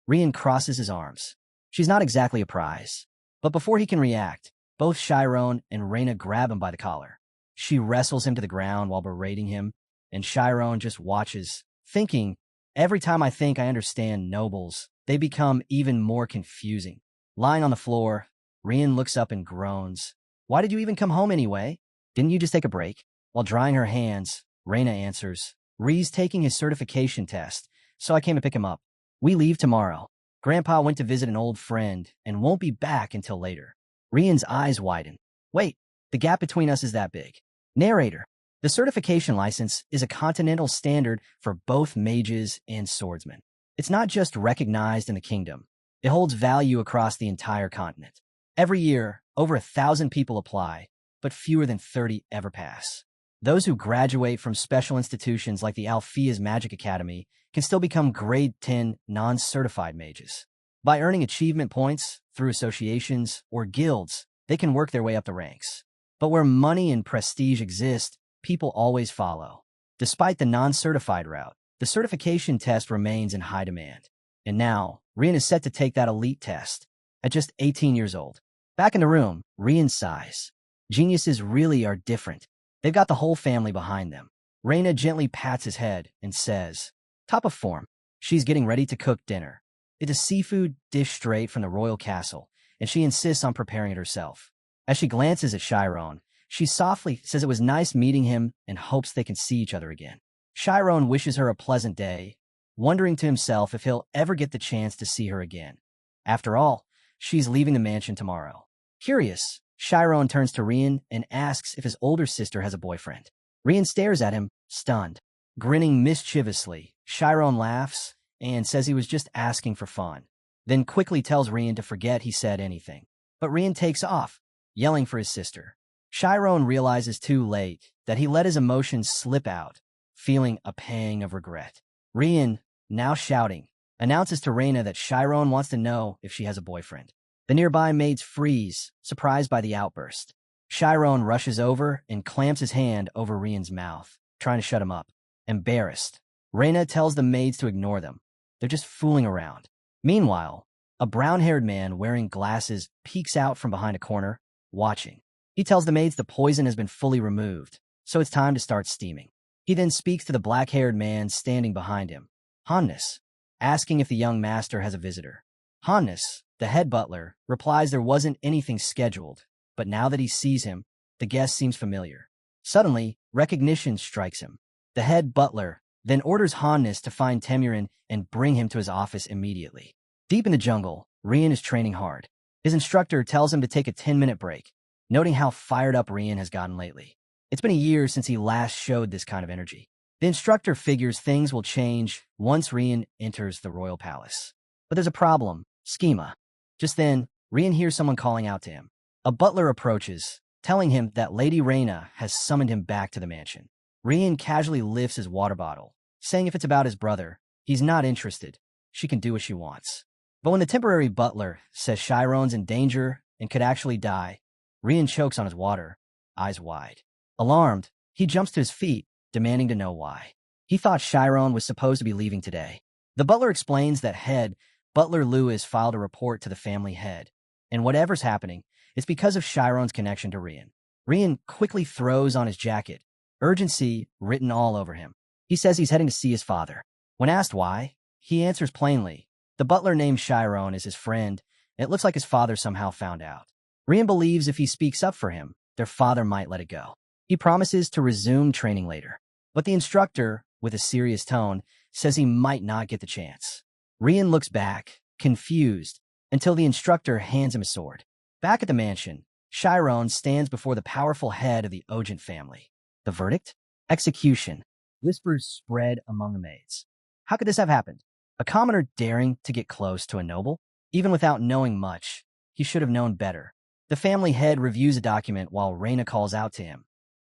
Rian crosses his arms. She's not exactly a prize. But before he can react, both Shyron and Reyna grab him by the collar. She wrestles him to the ground while berating him, and Shyron just watches, thinking, every time I think I understand nobles, they become even more confusing. Lying on the floor, Rian looks up and groans. Why did you even come home anyway? Didn't you just take a break? While drying her hands, Reyna answers, Ree's taking his certification test, so I came to pick him up. We leave tomorrow. Grandpa went to visit an old friend and won't be back until later. Rian's eyes widen. Wait, the gap between us is that big. Narrator. The certification license is a continental standard for both mages and swordsmen. It's not just recognized in the kingdom. It holds value across the entire continent. Every year, over 1,000 people apply, but fewer than 30 ever pass. Those who graduate from special institutions like the Althea's Magic Academy can still become grade 10 non-certified mages. By earning achievement points through associations or guilds, they can work their way up the ranks. But where money and prestige exist, people always follow. Despite the non-certified route, the certification test remains in high demand. And now, Rian is set to take that elite test at just 18 years old. Back in the room, Rian sighs. Geniuses really are different. They've got the whole family behind them. Reyna gently pats his head and says, top of form. She's getting ready to cook dinner. It's a seafood dish straight from the royal castle, and she insists on preparing it herself. As she glances at Shyron, she softly says it was nice meeting him and hopes they can see each other again. Shyron wishes her a pleasant day, wondering to himself if he'll ever get the chance to see her again. After all, she's leaving the mansion tomorrow. Curious, Shyron turns to Rian and asks if his older sister has a boyfriend. Rian stares at him, stunned. Grinning mischievously, Shyron laughs and says he was just asking for fun, then quickly tells Rian to forget he said anything. But Rian takes off, yelling for his sister. Shyron realizes too late that he let his emotions slip out, feeling a pang of regret. Rian, now shouting, announces to Reyna that Shyron wants to know if she has a boyfriend. The nearby maids freeze, surprised by the outburst. Shyron rushes over and clamps his hand over Rian's mouth, trying to shut him up. Embarrassed, Reyna tells the maids to ignore them. They're just fooling around. Meanwhile, a brown-haired man wearing glasses peeks out from behind a corner, watching. He tells the maids the poison has been fully removed, so it's time to start steaming. He then speaks to the black-haired man standing behind him, Hannes, asking if the young master has a visitor. Hannes, the head butler, replies there wasn't anything scheduled, but now that he sees him, the guest seems familiar. Suddenly, recognition strikes him. The head butler then orders Hannes to find Temurin and bring him to his office immediately. Deep in the jungle, Rian is training hard. His instructor tells him to take a 10-minute break, noting how fired up Rian has gotten lately. It's been a year since he last showed this kind of energy. The instructor figures things will change once Rian enters the royal palace. But there's a problem: Schema. Just then, Rian hears someone calling out to him. A butler approaches, telling him that Lady Reyna has summoned him back to the mansion. Rian casually lifts his water bottle, saying if it's about his brother, he's not interested. She can do what she wants. But when the temporary butler says Shyron's in danger and could actually die, Rian chokes on his water, eyes wide. Alarmed, he jumps to his feet, demanding to know why. He thought Shyron was supposed to be leaving today. The butler explains that head Butler Lewis filed a report to the family head, and whatever's happening, it's because of Shyron's connection to Rian. Rian quickly throws on his jacket, urgency written all over him. He says he's heading to see his father. When asked why, he answers plainly. The butler named Shyron as his friend, and it looks like his father somehow found out. Rian believes if he speaks up for him, their father might let it go. He promises to resume training later, but the instructor, with a serious tone, says he might not get the chance. Rian looks back, confused, until the instructor hands him a sword. Back at the mansion, Shyron stands before the powerful head of the Ogent family. The verdict? Execution. Whispers spread among the maids. How could this have happened? A commoner daring to get close to a noble? Even without knowing much, he should have known better. The family head reviews a document while Reyna calls out to him,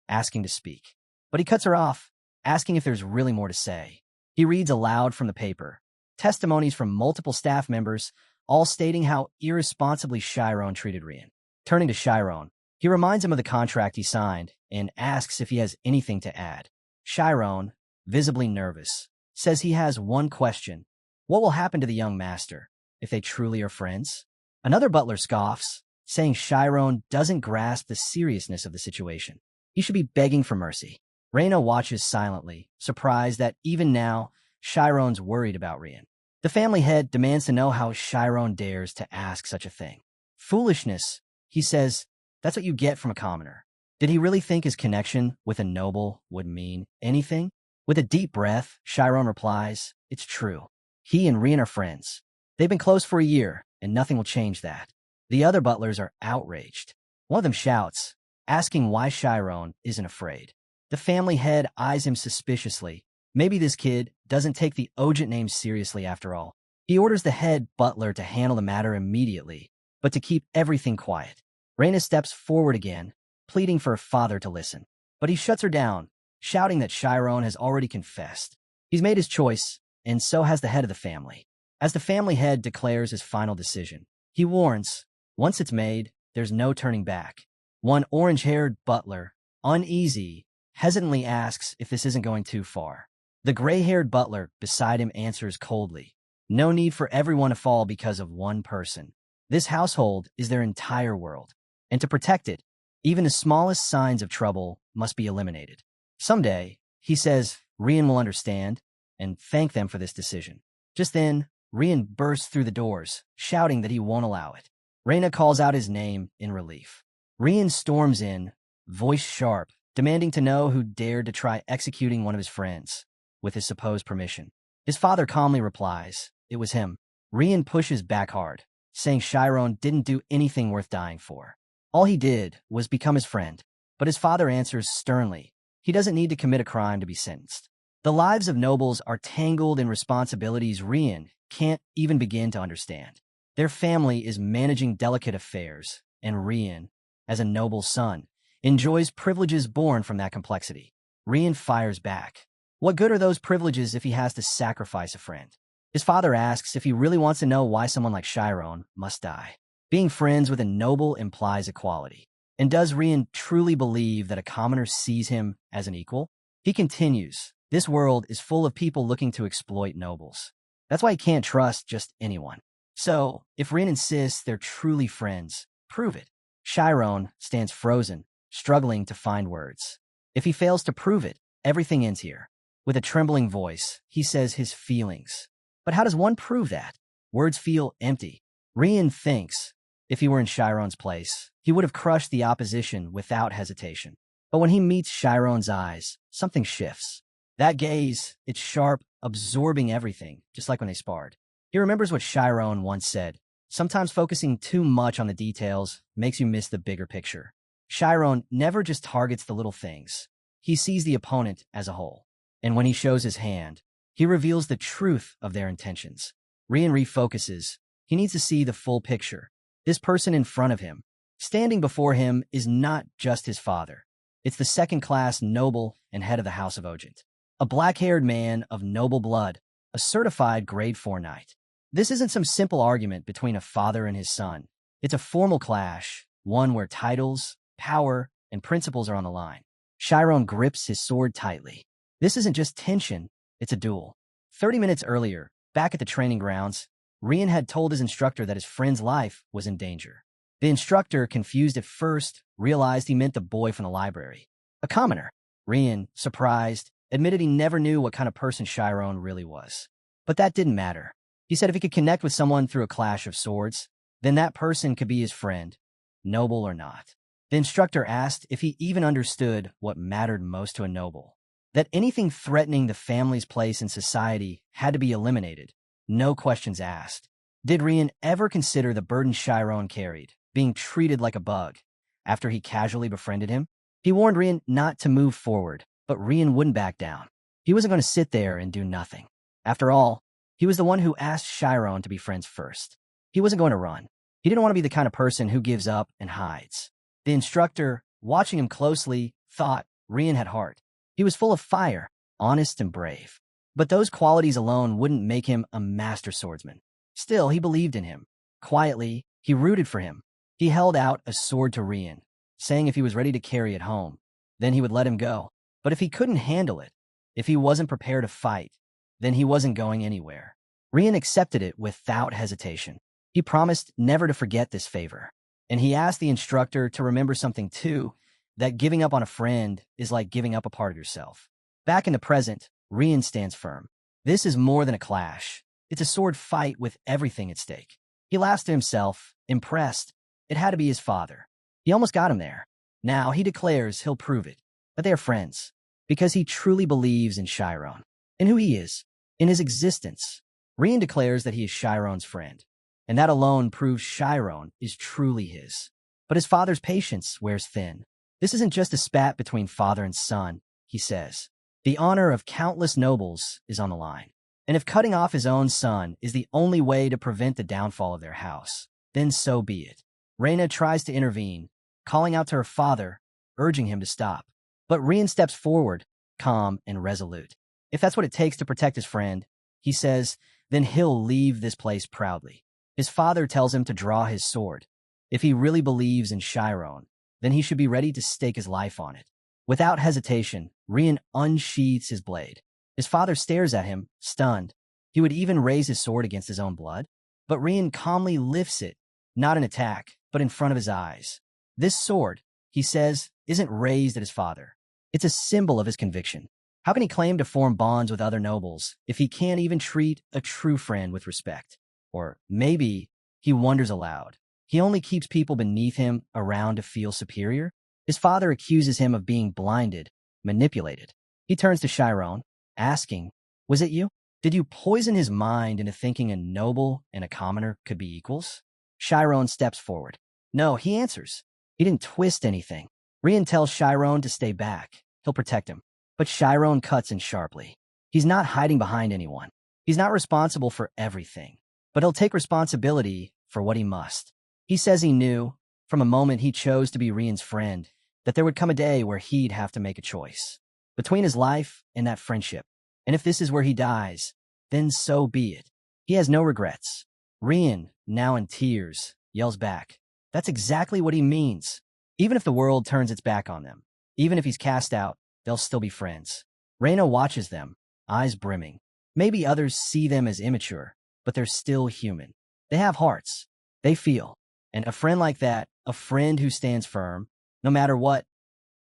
asking to speak. But he cuts her off, asking if there's really more to say. He reads aloud from the paper, testimonies from multiple staff members, all stating how irresponsibly Shyron treated Rian. Turning to Shyron, he reminds him of the contract he signed and asks if he has anything to add. Shyron, visibly nervous, says he has one question. What will happen to the young master if they truly are friends? Another butler scoffs, saying Shyron doesn't grasp the seriousness of the situation. He should be begging for mercy. Reyna watches silently, surprised that even now, Shyron's worried about Rian. The family head demands to know how Shyron dares to ask such a thing. Foolishness, he says. That's what you get from a commoner. Did he really think his connection with a noble would mean anything? With a deep breath, Shyron replies, it's true. He and Rian are friends. They've been close for a year, and nothing will change that. The other butlers are outraged. One of them shouts, asking why Shyron isn't afraid. The family head eyes him suspiciously. Maybe this kid doesn't take the Ogent name seriously after all. He orders the head butler to handle the matter immediately, but to keep everything quiet. Reyna steps forward again, pleading for her father to listen. But he shuts her down, shouting that Shyron has already confessed. He's made his choice, and so has the head of the family. As the family head declares his final decision, he warns, once it's made, there's no turning back. One orange-haired butler, uneasy, hesitantly asks if this isn't going too far. The gray-haired butler beside him answers coldly, no need for everyone to fall because of one person. This household is their entire world, and to protect it, even the smallest signs of trouble must be eliminated. Someday, he says, Rian will understand and thank them for this decision. Just then, Rian bursts through the doors, shouting that he won't allow it. Reyna calls out his name in relief. Rian storms in, voice sharp, demanding to know who dared to try executing one of his friends, with his supposed permission. His father calmly replies, it was him. Rian pushes back hard, saying Shyron didn't do anything worth dying for. All he did was become his friend. But his father answers sternly, he doesn't need to commit a crime to be sentenced. The lives of nobles are tangled in responsibilities Rian can't even begin to understand. Their family is managing delicate affairs, and Rian, as a noble son, enjoys privileges born from that complexity. Rian fires back. What good are those privileges if he has to sacrifice a friend? His father asks if he really wants to know why someone like Shyron must die. Being friends with a noble implies equality. And does Rian truly believe that a commoner sees him as an equal? He continues, this world is full of people looking to exploit nobles. That's why he can't trust just anyone. So, if Rian insists they're truly friends, prove it. Shyron stands frozen, struggling to find words. If he fails to prove it, everything ends here. With a trembling voice, he says his feelings. But how does one prove that? Words feel empty. Rian thinks, if he were in Shyron's place, he would have crushed the opposition without hesitation. But when he meets Shyron's eyes, something shifts. That gaze, it's sharp, absorbing everything, just like when they sparred. He remembers what Shyron once said, Sometimes focusing too much on the details makes you miss the bigger picture. Shyron never just targets the little things. He sees the opponent as a whole. And when he shows his hand, he reveals the truth of their intentions. Rian refocuses. He needs to see the full picture. This person in front of him, standing before him, is not just his father. It's the second-class noble and head of the House of Ogent. A black-haired man of noble blood, a certified grade 4 knight. This isn't some simple argument between a father and his son. It's a formal clash, one where titles, power, and principles are on the line. Shyron grips his sword tightly. This isn't just tension, it's a duel. 30 minutes earlier, back at the training grounds, Rian had told his instructor that his friend's life was in danger. The instructor, confused at first, realized he meant the boy from the library. A commoner. Rian, surprised, admitted he never knew what kind of person Shyron really was. But that didn't matter. He said if he could connect with someone through a clash of swords, then that person could be his friend, noble or not. The instructor asked if he even understood what mattered most to a noble. That anything threatening the family's place in society had to be eliminated. No questions asked. Did Rian ever consider the burden Shyron carried, being treated like a bug, after he casually befriended him? He warned Rian not to move forward, but Rian wouldn't back down. He wasn't going to sit there and do nothing. After all, he was the one who asked Shyron to be friends first. He wasn't going to run. He didn't want to be the kind of person who gives up and hides. The instructor, watching him closely, thought Rian had heart. He was full of fire, honest and brave. But those qualities alone wouldn't make him a master swordsman. Still, he believed in him. Quietly, he rooted for him. He held out a sword to Rian, saying if he was ready to carry it home, then he would let him go. But if he couldn't handle it, if he wasn't prepared to fight, then he wasn't going anywhere. Rian accepted it without hesitation. He promised never to forget this favor. And he asked the instructor to remember something too, that giving up on a friend is like giving up a part of yourself. Back in the present, Rian stands firm. This is more than a clash. It's a sword fight with everything at stake. He laughs to himself, impressed. It had to be his father. He almost got him there. Now he declares he'll prove it. But they are friends, because he truly believes in Shyron, in who he is, in his existence. Rian declares that he is Shyron's friend, and that alone proves Shyron is truly his. But his father's patience wears thin. This isn't just a spat between father and son, he says. The honor of countless nobles is on the line. And if cutting off his own son is the only way to prevent the downfall of their house, then so be it. Reyna tries to intervene, calling out to her father, urging him to stop. But Rian steps forward, calm and resolute. If that's what it takes to protect his friend, he says, then he'll leave this place proudly. His father tells him to draw his sword. If he really believes in Shyron, then he should be ready to stake his life on it. Without hesitation, Rian unsheathes his blade. His father stares at him, stunned. He would even raise his sword against his own blood. But Rian calmly lifts it, not in attack, but in front of his eyes. This sword, he says, isn't raised at his father. It's a symbol of his conviction. How can he claim to form bonds with other nobles if he can't even treat a true friend with respect? Or maybe, he wonders aloud, he only keeps people beneath him around to feel superior? His father accuses him of being blinded, manipulated. He turns to Shyron, asking, was it you? Did you poison his mind into thinking a noble and a commoner could be equals? Shyron steps forward. No, he answers. He didn't twist anything. Rian tells Shyron to stay back. He'll protect him. But Shyron cuts in sharply. He's not hiding behind anyone. He's not responsible for everything. But he'll take responsibility for what he must. He says he knew, from a moment he chose to be Rian's friend, that there would come a day where he'd have to make a choice. Between his life and that friendship. And if this is where he dies, then so be it. He has no regrets. Rian, now in tears, yells back. That's exactly what he means. Even if the world turns its back on them, even if he's cast out, they'll still be friends. Reyna watches them, eyes brimming. Maybe others see them as immature, but they're still human. They have hearts. They feel. And a friend like that, a friend who stands firm, no matter what,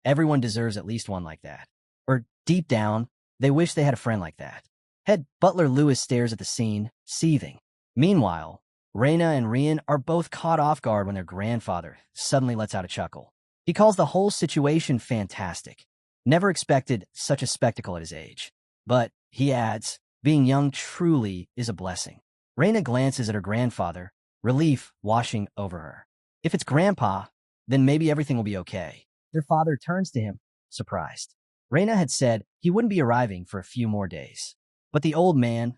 everyone deserves at least one like that. Or deep down, they wish they had a friend like that. Head Butler Lewis stares at the scene, seething. Meanwhile, Reyna and Rian are both caught off guard when their grandfather suddenly lets out a chuckle. He calls the whole situation fantastic. Never expected such a spectacle at his age. But, he adds, being young truly is a blessing. Reyna glances at her grandfather, relief washing over her. If it's Grandpa, then maybe everything will be okay. Their father turns to him, surprised. Reyna had said he wouldn't be arriving for a few more days. But the old man,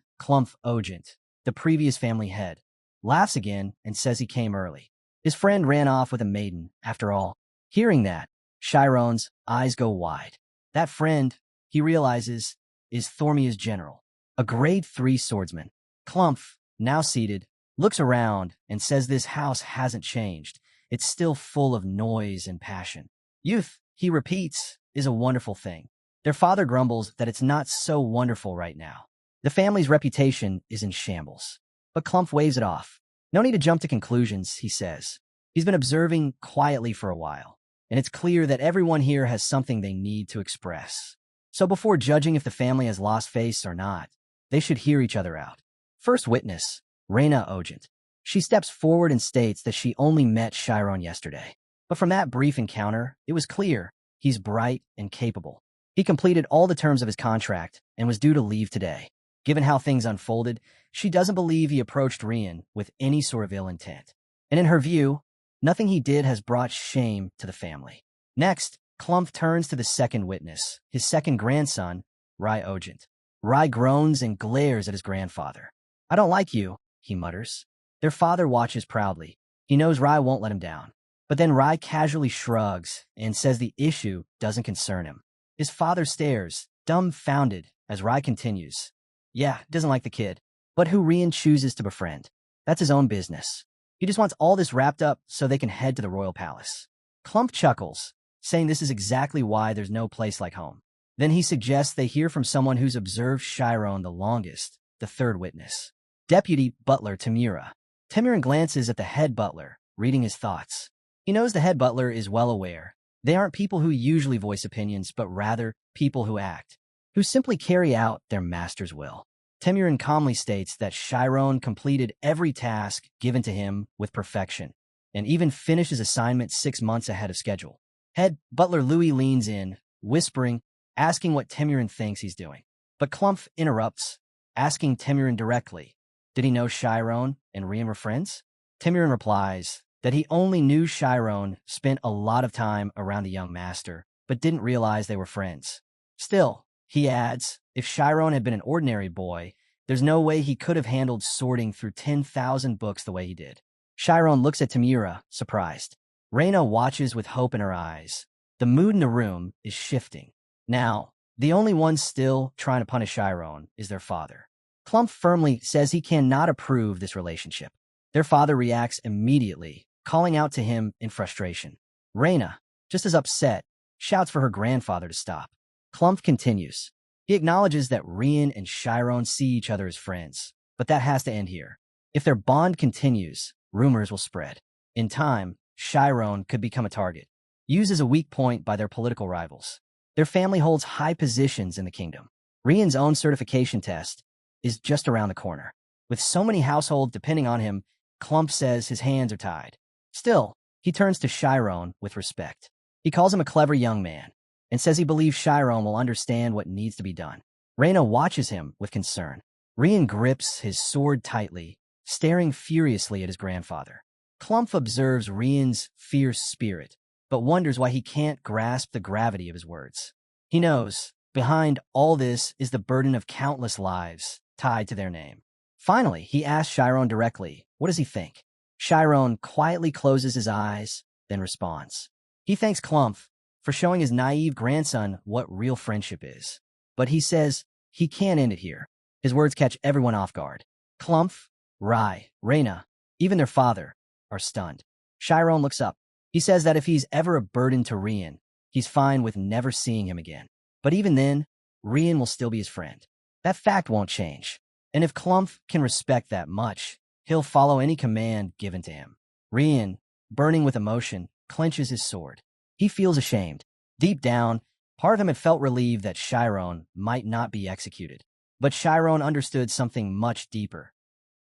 Ogent, the previous family head, laughs again and says he came early. His friend ran off with a maiden, after all. Hearing that, Shyron's eyes go wide. That friend, he realizes, is Thormia's general, a grade 3 swordsman. Clumph, now seated, looks around and says this house hasn't changed. It's still full of noise and passion. Youth, he repeats, is a wonderful thing. Their father grumbles that it's not so wonderful right now. The family's reputation is in shambles. But Clumph waves it off. No need to jump to conclusions, he says. He's been observing quietly for a while, and it's clear that everyone here has something they need to express. So before judging if the family has lost face or not, they should hear each other out. First witness, Reyna Ogent. She steps forward and states that she only met Shyron yesterday. But from that brief encounter, it was clear he's bright and capable. He completed all the terms of his contract and was due to leave today. Given how things unfolded, she doesn't believe he approached Rian with any sort of ill intent. And in her view, nothing he did has brought shame to the family. Next, Clumph turns to the second witness, his second grandson, Rai Ogent. Rai groans and glares at his grandfather. I don't like you, he mutters. Their father watches proudly. He knows Rai won't let him down. But then Rai casually shrugs and says the issue doesn't concern him. His father stares, dumbfounded, as Rai continues. Yeah, doesn't like the kid, but who Rian chooses to befriend. That's his own business. He just wants all this wrapped up so they can head to the royal palace. Clumph chuckles, saying this is exactly why there's no place like home. Then he suggests they hear from someone who's observed Shyron the longest, the third witness. Deputy Butler Tamura. Timiran glances at the head butler, reading his thoughts. He knows the head butler is well aware. They aren't people who usually voice opinions, but rather people who act, who simply carry out their master's will. Timiran calmly states that Shyron completed every task given to him with perfection, and even finished his assignment 6 months ahead of schedule. Head butler Louis leans in, whispering, asking what Timiran thinks he's doing. But Clumph interrupts, asking Timiran directly, did he know Shyron and Rian were friends? Timiran replies that he only knew Shyron spent a lot of time around the young master, but didn't realize they were friends. Still, he adds, if Shyron had been an ordinary boy, there's no way he could have handled sorting through 10,000 books the way he did. Shyron looks at Tamura, surprised. Reyna watches with hope in her eyes. The mood in the room is shifting. Now, the only one still trying to punish Shyron is their father. Clumph firmly says he cannot approve this relationship. Their father reacts immediately, calling out to him in frustration. Reyna, just as upset, shouts for her grandfather to stop. Clumph continues. He acknowledges that Rian and Shyron see each other as friends, but that has to end here. If their bond continues, rumors will spread. In time, Shyron could become a target, used as a weak point by their political rivals. Their family holds high positions in the kingdom. Rian's own certification test is just around the corner. With so many households depending on him, Clumph says his hands are tied. Still, he turns to Shyron with respect. He calls him a clever young man and says he believes Shyron will understand what needs to be done. Reyna watches him with concern. Rian grips his sword tightly, staring furiously at his grandfather. Clumph observes Rian's fierce spirit, but wonders why he can't grasp the gravity of his words. He knows, behind all this is the burden of countless lives tied to their name. Finally, he asks Shyron directly, what does he think? Shyron quietly closes his eyes, then responds. He thanks Clumph for showing his naive grandson what real friendship is. But he says he can't end it here. His words catch everyone off guard. Clumph, Rai, Reyna, even their father, are stunned. Shyron looks up. He says that if he's ever a burden to Rian, he's fine with never seeing him again. But even then, Rian will still be his friend. That fact won't change. And if Clumph can respect that much, he'll follow any command given to him. Rian, burning with emotion, clenches his sword. He feels ashamed. Deep down, part of him had felt relieved that Shyron might not be executed. But Shyron understood something much deeper.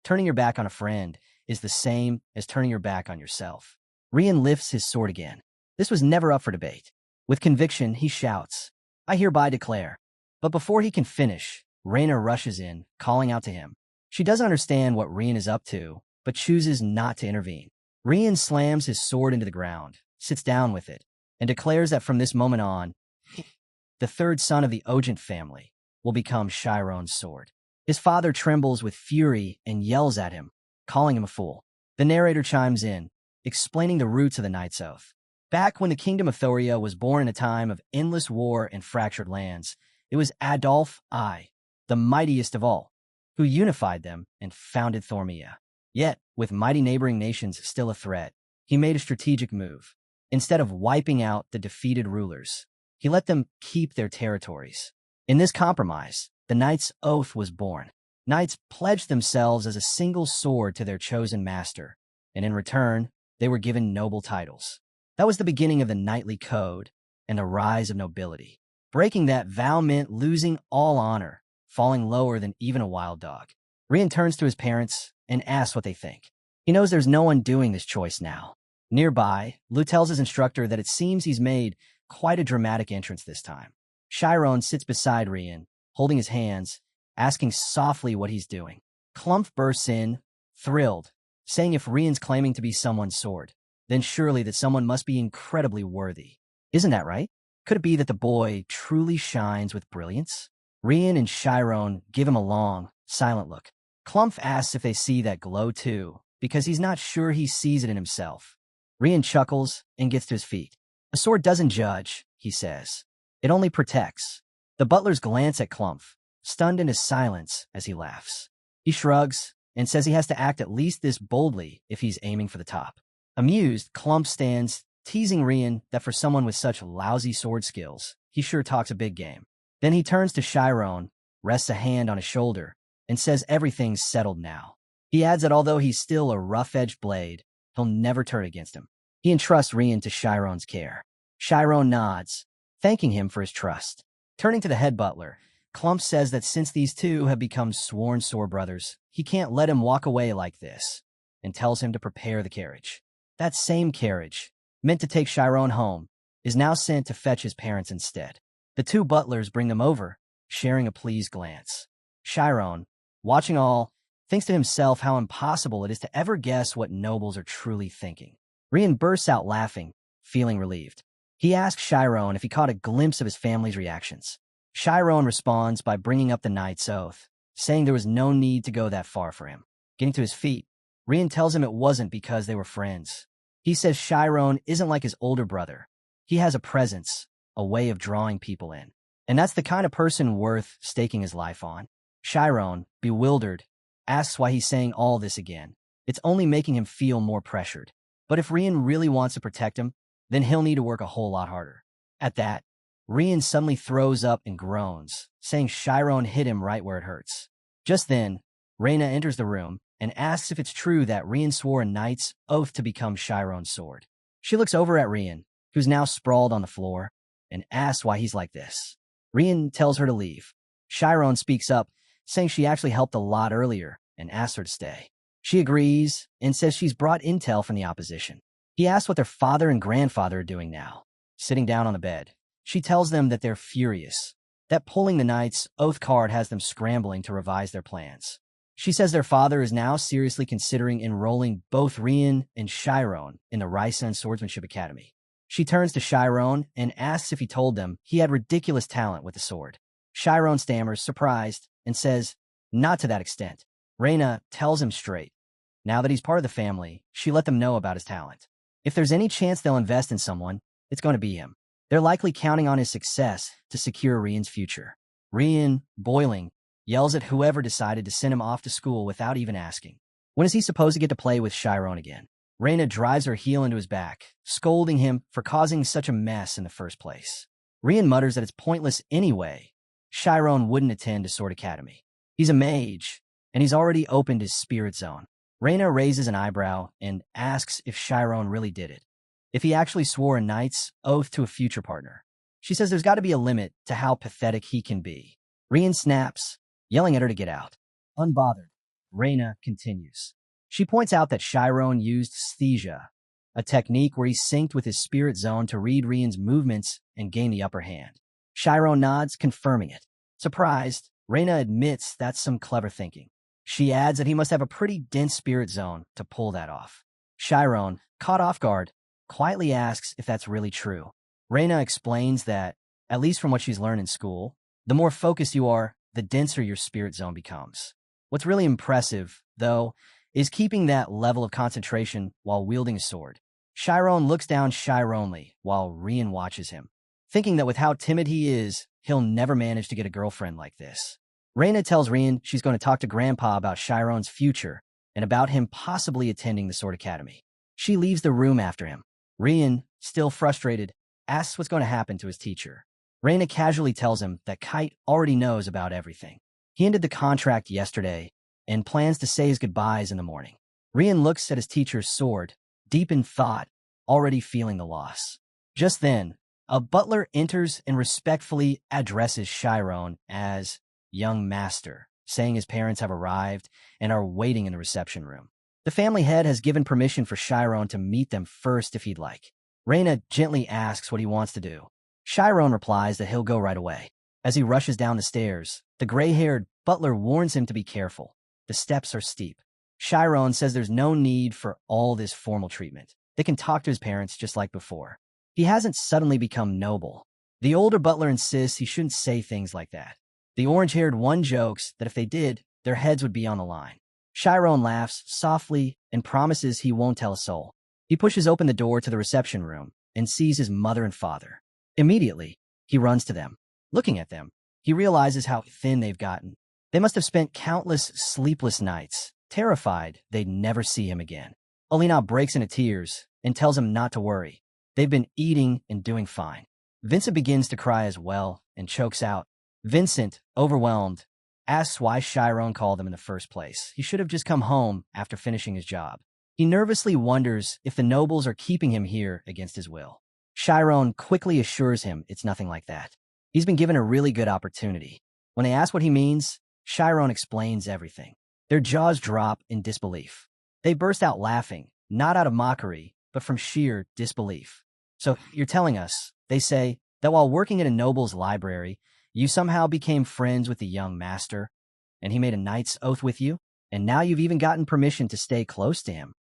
Turning your back on a friend is the same as turning your back on yourself. Rian lifts his sword again. This was never up for debate. With conviction, he shouts, I hereby declare. But before he can finish, Reyna rushes in, calling out to him. She doesn't understand what Rian is up to, but chooses not to intervene. Rian slams his sword into the ground, sits down with it, and declares that from this moment on, the third son of the Ogent family will become Shyron's sword. His father trembles with fury and yells at him, calling him a fool. The narrator chimes in, explaining the roots of the Knight's Oath. Back when the Kingdom of Thoria was born in a time of endless war and fractured lands, it was Adolf I, the mightiest of all, who unified them and founded Thormia. Yet, with mighty neighboring nations still a threat, he made a strategic move. Instead of wiping out the defeated rulers, he let them keep their territories. In this compromise, the Knight's Oath was born. Knights pledged themselves as a single sword to their chosen master, and in return, they were given noble titles. That was the beginning of the knightly code and the rise of nobility. Breaking that vow meant losing all honor, falling lower than even a wild dog. Rian turns to his parents and asks what they think. He knows there's no one doing this choice now. Nearby, Lu tells his instructor that it seems he's made quite a dramatic entrance this time. Shyron sits beside Rian, holding his hands, asking softly what he's doing. Clump bursts in, thrilled, saying if Rian's claiming to be someone's sword, then surely that someone must be incredibly worthy. Isn't that right? Could it be that the boy truly shines with brilliance? Rian and Shyron give him a long, silent look. Clump asks if they see that glow too, because he's not sure he sees it in himself. Rian chuckles and gets to his feet. A sword doesn't judge, he says. It only protects. The butlers glance at Clump, stunned into silence as he laughs. He shrugs and says he has to act at least this boldly if he's aiming for the top. Amused, Clump stands, teasing Rian that for someone with such lousy sword skills, he sure talks a big game. Then he turns to Shyron, rests a hand on his shoulder, and says everything's settled now. He adds that although he's still a rough-edged blade, he'll never turn against him. He entrusts Rian to Shyron's care. Shyron nods, thanking him for his trust. Turning to the head butler, Clump says that since these two have become sworn sword brothers, he can't let him walk away like this, and tells him to prepare the carriage. That same carriage, meant to take Shyron home, is now sent to fetch his parents instead. The two butlers bring them over, sharing a pleased glance. Shyron, watching all, thinks to himself how impossible it is to ever guess what nobles are truly thinking. Rian bursts out laughing, feeling relieved. He asks Shyron if he caught a glimpse of his family's reactions. Shyron responds by bringing up the Knight's Oath, saying there was no need to go that far for him. Getting to his feet, Rian tells him it wasn't because they were friends. He says Shyron isn't like his older brother. He has a presence, a way of drawing people in. And that's the kind of person worth staking his life on. Shyron, bewildered, asks why he's saying all this again. It's only making him feel more pressured. But if Rian really wants to protect him, then he'll need to work a whole lot harder. At that, Rian suddenly throws up and groans, saying Shyron hit him right where it hurts. Just then, Reyna enters the room and asks if it's true that Rian swore a knight's oath to become Shyron's sword. She looks over at Rian, who's now sprawled on the floor, and asks why he's like this. Rian tells her to leave. Shyron speaks up, saying she actually helped a lot earlier and asks her to stay. She agrees and says she's brought intel from the opposition. He asks what their father and grandfather are doing now. Sitting down on the bed, she tells them that they're furious, that pulling the Knight's Oath card has them scrambling to revise their plans. She says their father is now seriously considering enrolling both Rian and Shyron in the Rysen Swordsmanship Academy. She turns to Shyron and asks if he told them he had ridiculous talent with the sword. Shyron stammers, surprised, and says, not to that extent. Reyna tells him straight. Now that he's part of the family, she let them know about his talent. If there's any chance they'll invest in someone, it's going to be him. They're likely counting on his success to secure Rian's future. Rian, boiling, yells at whoever decided to send him off to school without even asking. When is he supposed to get to play with Shyron again? Reyna drives her heel into his back, scolding him for causing such a mess in the first place. Rian mutters that it's pointless anyway. Shyron wouldn't attend a sword academy. He's a mage, and he's already opened his spirit zone. Reyna raises an eyebrow and asks if Shyron really did it, if he actually swore a knight's oath to a future partner. She says there's got to be a limit to how pathetic he can be. Rian snaps, yelling at her to get out. Unbothered, Reyna continues. She points out that Shyron used sthesia, a technique where he synced with his spirit zone to read Rian's movements and gain the upper hand. Shyron nods, confirming it. Surprised, Reyna admits that's some clever thinking. She adds that he must have a pretty dense spirit zone to pull that off. Shyron, caught off guard, quietly asks if that's really true. Reyna explains that, at least from what she's learned in school, the more focused you are, the denser your spirit zone becomes. What's really impressive, though, is keeping that level of concentration while wielding a sword. Shyron looks down Shyronly while Rian watches him, thinking that with how timid he is, he'll never manage to get a girlfriend like this. Reyna tells Rian she's going to talk to Grandpa about Shyron's future and about him possibly attending the Sword Academy. She leaves the room after him. Rian, still frustrated, asks what's going to happen to his teacher. Reyna casually tells him that Kite already knows about everything. He ended the contract yesterday and plans to say his goodbyes in the morning. Rian looks at his teacher's sword, deep in thought, already feeling the loss. Just then, a butler enters and respectfully addresses Shyron as young master, saying his parents have arrived and are waiting in the reception room. The family head has given permission for Shyron to meet them first if he'd like. Reyna gently asks what he wants to do. Shyron replies that he'll go right away. As he rushes down the stairs, the gray-haired butler warns him to be careful. The steps are steep. Shyron says there's no need for all this formal treatment. They can talk to his parents just like before. He hasn't suddenly become noble. The older butler insists he shouldn't say things like that. The orange-haired one jokes that if they did, their heads would be on the line. Shyron laughs softly and promises he won't tell a soul. He pushes open the door to the reception room and sees his mother and father. Immediately, he runs to them. Looking at them, he realizes how thin they've gotten. They must have spent countless sleepless nights, terrified they'd never see him again. Alina breaks into tears and tells him not to worry. They've been eating and doing fine. Vincent begins to cry as well and chokes out. Vincent, overwhelmed, asks why Shyron called him in the first place. He should have just come home after finishing his job. He nervously wonders if the nobles are keeping him here against his will. Shyron quickly assures him it's nothing like that. He's been given a really good opportunity. When they ask what he means, Shyron explains everything. Their jaws drop in disbelief. They burst out laughing, not out of mockery, but from sheer disbelief. So you're telling us, they say, that while working at a noble's library, you somehow became friends with the young master, and he made a knight's oath with you, and now you've even gotten permission to stay close to him.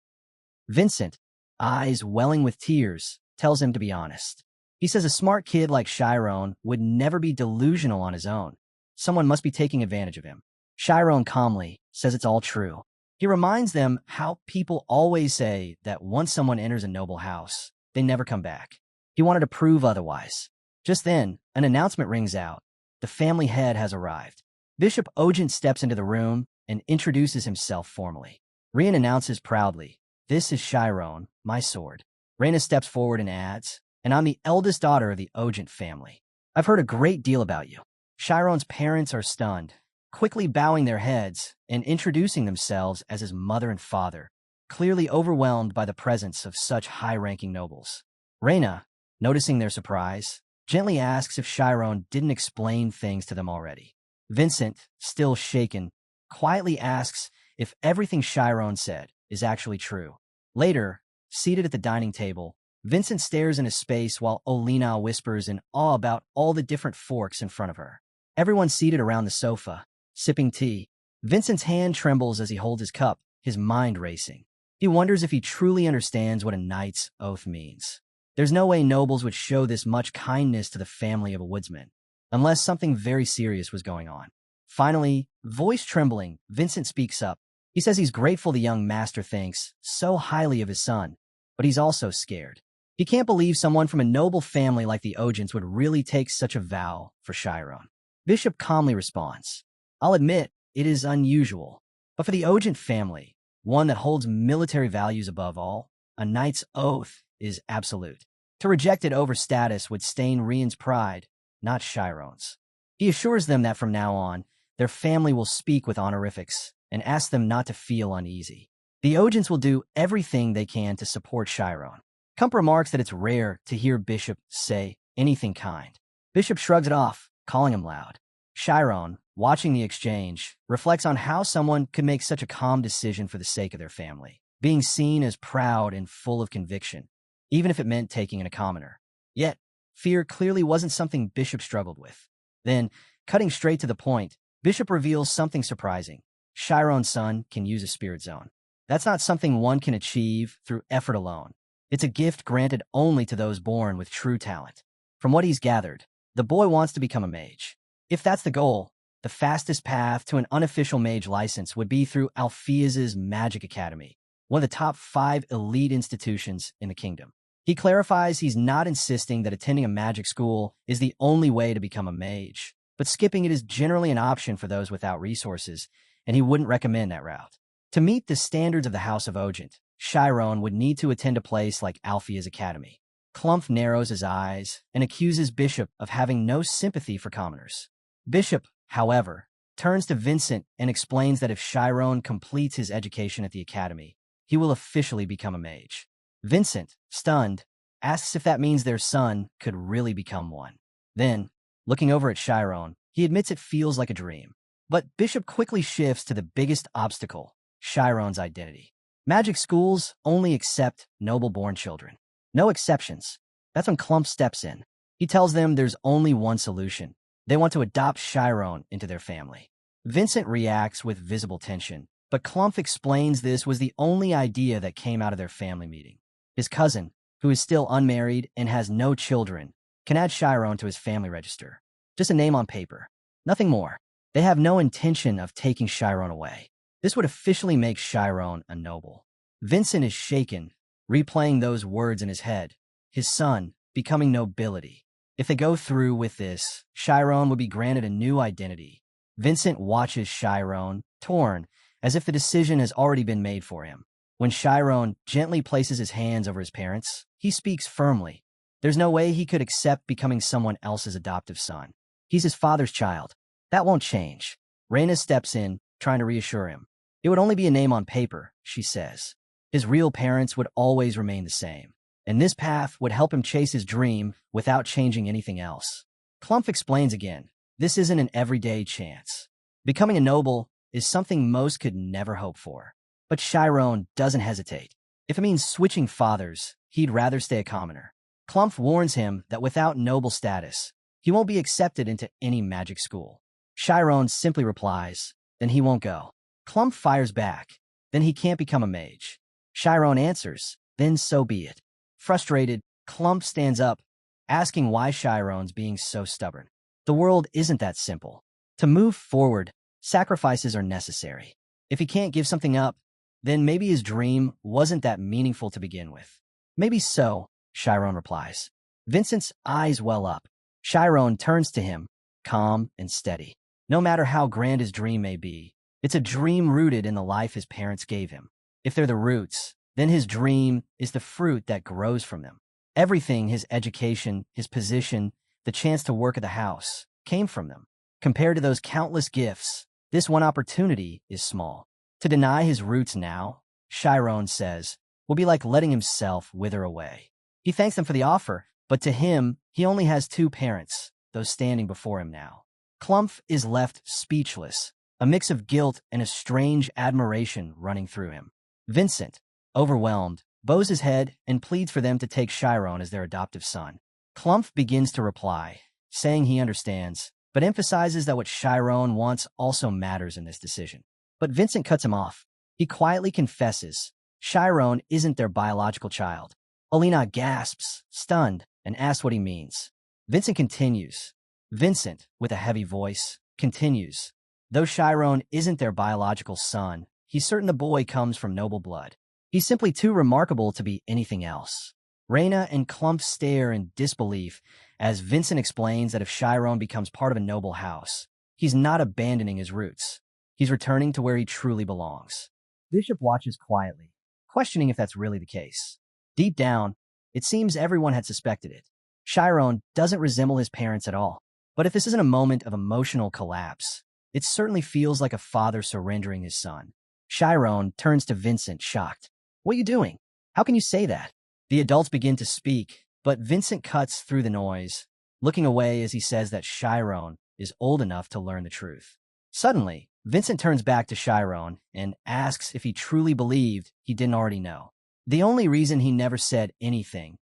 Vincent, eyes welling with tears, tells him to be honest. He says a smart kid like Shyron would never be delusional on his own. Someone must be taking advantage of him. Shyron calmly says it's all true. He reminds them how people always say that once someone enters a noble house, they never come back. He wanted to prove otherwise. Just then, an announcement rings out. The family head has arrived. Bishop Ogent steps into the room and introduces himself formally. Rian announces proudly, "This is Shyron, my sword." Reyna steps forward and adds, "And I'm the eldest daughter of the Ogent family. I've heard a great deal about you." Shyron's parents are stunned, quickly bowing their heads and introducing themselves as his mother and father, clearly overwhelmed by the presence of such high-ranking nobles. Reyna, noticing their surprise, gently asks if Shyron didn't explain things to them already. Vincent, still shaken, quietly asks if everything Shyron said is actually true. Later, seated at the dining table, Vincent stares into space while Olina whispers in awe about all the different forks in front of her. Everyone seated around the sofa, sipping tea. Vincent's hand trembles as he holds his cup, his mind racing. He wonders if he truly understands what a knight's oath means. There's no way nobles would show this much kindness to the family of a woodsman, unless something very serious was going on. Finally, voice trembling, Vincent speaks up. He says he's grateful the young master thinks so highly of his son, but he's also scared. He can't believe someone from a noble family like the Ogents would really take such a vow for Shyron. Bishop calmly responds, "I'll admit, it is unusual, but for the Ogent family, one that holds military values above all, a knight's oath is absolute. To reject it over status would stain Rian's pride, not Shyron's." He assures them that from now on, their family will speak with honorifics and ask them not to feel uneasy. The Ogents will do everything they can to support Shyron. Kump remarks that it's rare to hear Bishop say anything kind. Bishop shrugs it off, calling him loud. Shyron, watching the exchange, reflects on how someone could make such a calm decision for the sake of their family, being seen as proud and full of conviction, even if it meant taking in a commoner. Yet, fear clearly wasn't something Bishop struggled with. Then, cutting straight to the point, Bishop reveals something surprising. Shyron's son can use a spirit zone. That's not something one can achieve through effort alone. It's a gift granted only to those born with true talent. From what he's gathered, the boy wants to become a mage. If that's the goal, the fastest path to an unofficial mage license would be through Alpheus's Magic Academy, one of the top 5 elite institutions in the kingdom. He clarifies he's not insisting that attending a magic school is the only way to become a mage, but skipping it is generally an option for those without resources, and he wouldn't recommend that route. To meet the standards of the House of Ogent, Shyron would need to attend a place like Alpheus's Academy. Clump narrows his eyes and accuses Bishop of having no sympathy for commoners. Bishop, however, turns to Vincent and explains that if Shyron completes his education at the academy, he will officially become a mage. Vincent, stunned, asks if that means their son could really become one. Then, looking over at Shyron, he admits it feels like a dream. But Bishop quickly shifts to the biggest obstacle, Shyron's identity. Magic schools only accept noble-born children. No exceptions. That's when Clump steps in. He tells them there's only one solution. They want to adopt Shyron into their family. Vincent reacts with visible tension, but Clump explains this was the only idea that came out of their family meeting. His cousin, who is still unmarried and has no children, can add Shyron to his family register. Just a name on paper. Nothing more. They have no intention of taking Shyron away. This would officially make Shyron a noble. Vincent is shaken, replaying those words in his head. His son, becoming nobility. If they go through with this, Shyron would be granted a new identity. Vincent watches Shyron, torn, as if the decision has already been made for him. When Shyron gently places his hands over his parents, he speaks firmly. There's no way he could accept becoming someone else's adoptive son. He's his father's child. That won't change. Raina steps in, trying to reassure him. It would only be a name on paper, she says. His real parents would always remain the same, and this path would help him chase his dream without changing anything else. Clump explains again, this isn't an everyday chance. Becoming a noble is something most could never hope for. But Shyron doesn't hesitate. If it means switching fathers, he'd rather stay a commoner. Clump warns him that without noble status, he won't be accepted into any magic school. Shyron simply replies, then he won't go. Clump fires back, then he can't become a mage. Shyron answers, then so be it. Frustrated, Clump stands up, asking why Shyron's being so stubborn. The world isn't that simple. To move forward, sacrifices are necessary. If he can't give something up, then maybe his dream wasn't that meaningful to begin with. Maybe so, Shyron replies. Vincent's eyes well up. Shyron turns to him, calm and steady. No matter how grand his dream may be, it's a dream rooted in the life his parents gave him. If they're the roots, then his dream is the fruit that grows from them. Everything, his education, his position, the chance to work at the house, came from them. Compared to those countless gifts, this one opportunity is small. To deny his roots now, Shyron says, will be like letting himself wither away. He thanks them for the offer, but to him, he only has 2 parents, those standing before him now. Clump is left speechless, a mix of guilt and a strange admiration running through him. Vincent, overwhelmed, bows his head and pleads for them to take Shyron as their adoptive son. Clump begins to reply, saying he understands, but emphasizes that what Shyron wants also matters in this decision. But Vincent cuts him off. He quietly confesses, Shyron isn't their biological child. Alina gasps, stunned, and asks what he means. Vincent continues. Vincent, with a heavy voice, continues. Though Shyron isn't their biological son, he's certain the boy comes from noble blood. He's simply too remarkable to be anything else. Raina and Clump stare in disbelief as Vincent explains that if Shyron becomes part of a noble house, he's not abandoning his roots. He's returning to where he truly belongs. Bishop watches quietly, questioning if that's really the case. Deep down, it seems everyone had suspected it. Shyron doesn't resemble his parents at all. But if this isn't a moment of emotional collapse, it certainly feels like a father surrendering his son. Shyron turns to Vincent, shocked. What are you doing? How can you say that? The adults begin to speak, but Vincent cuts through the noise, looking away as he says that Shyron is old enough to learn the truth. Suddenly, Vincent turns back to Shyron and asks if he truly believed he didn't already know. The only reason he never said anything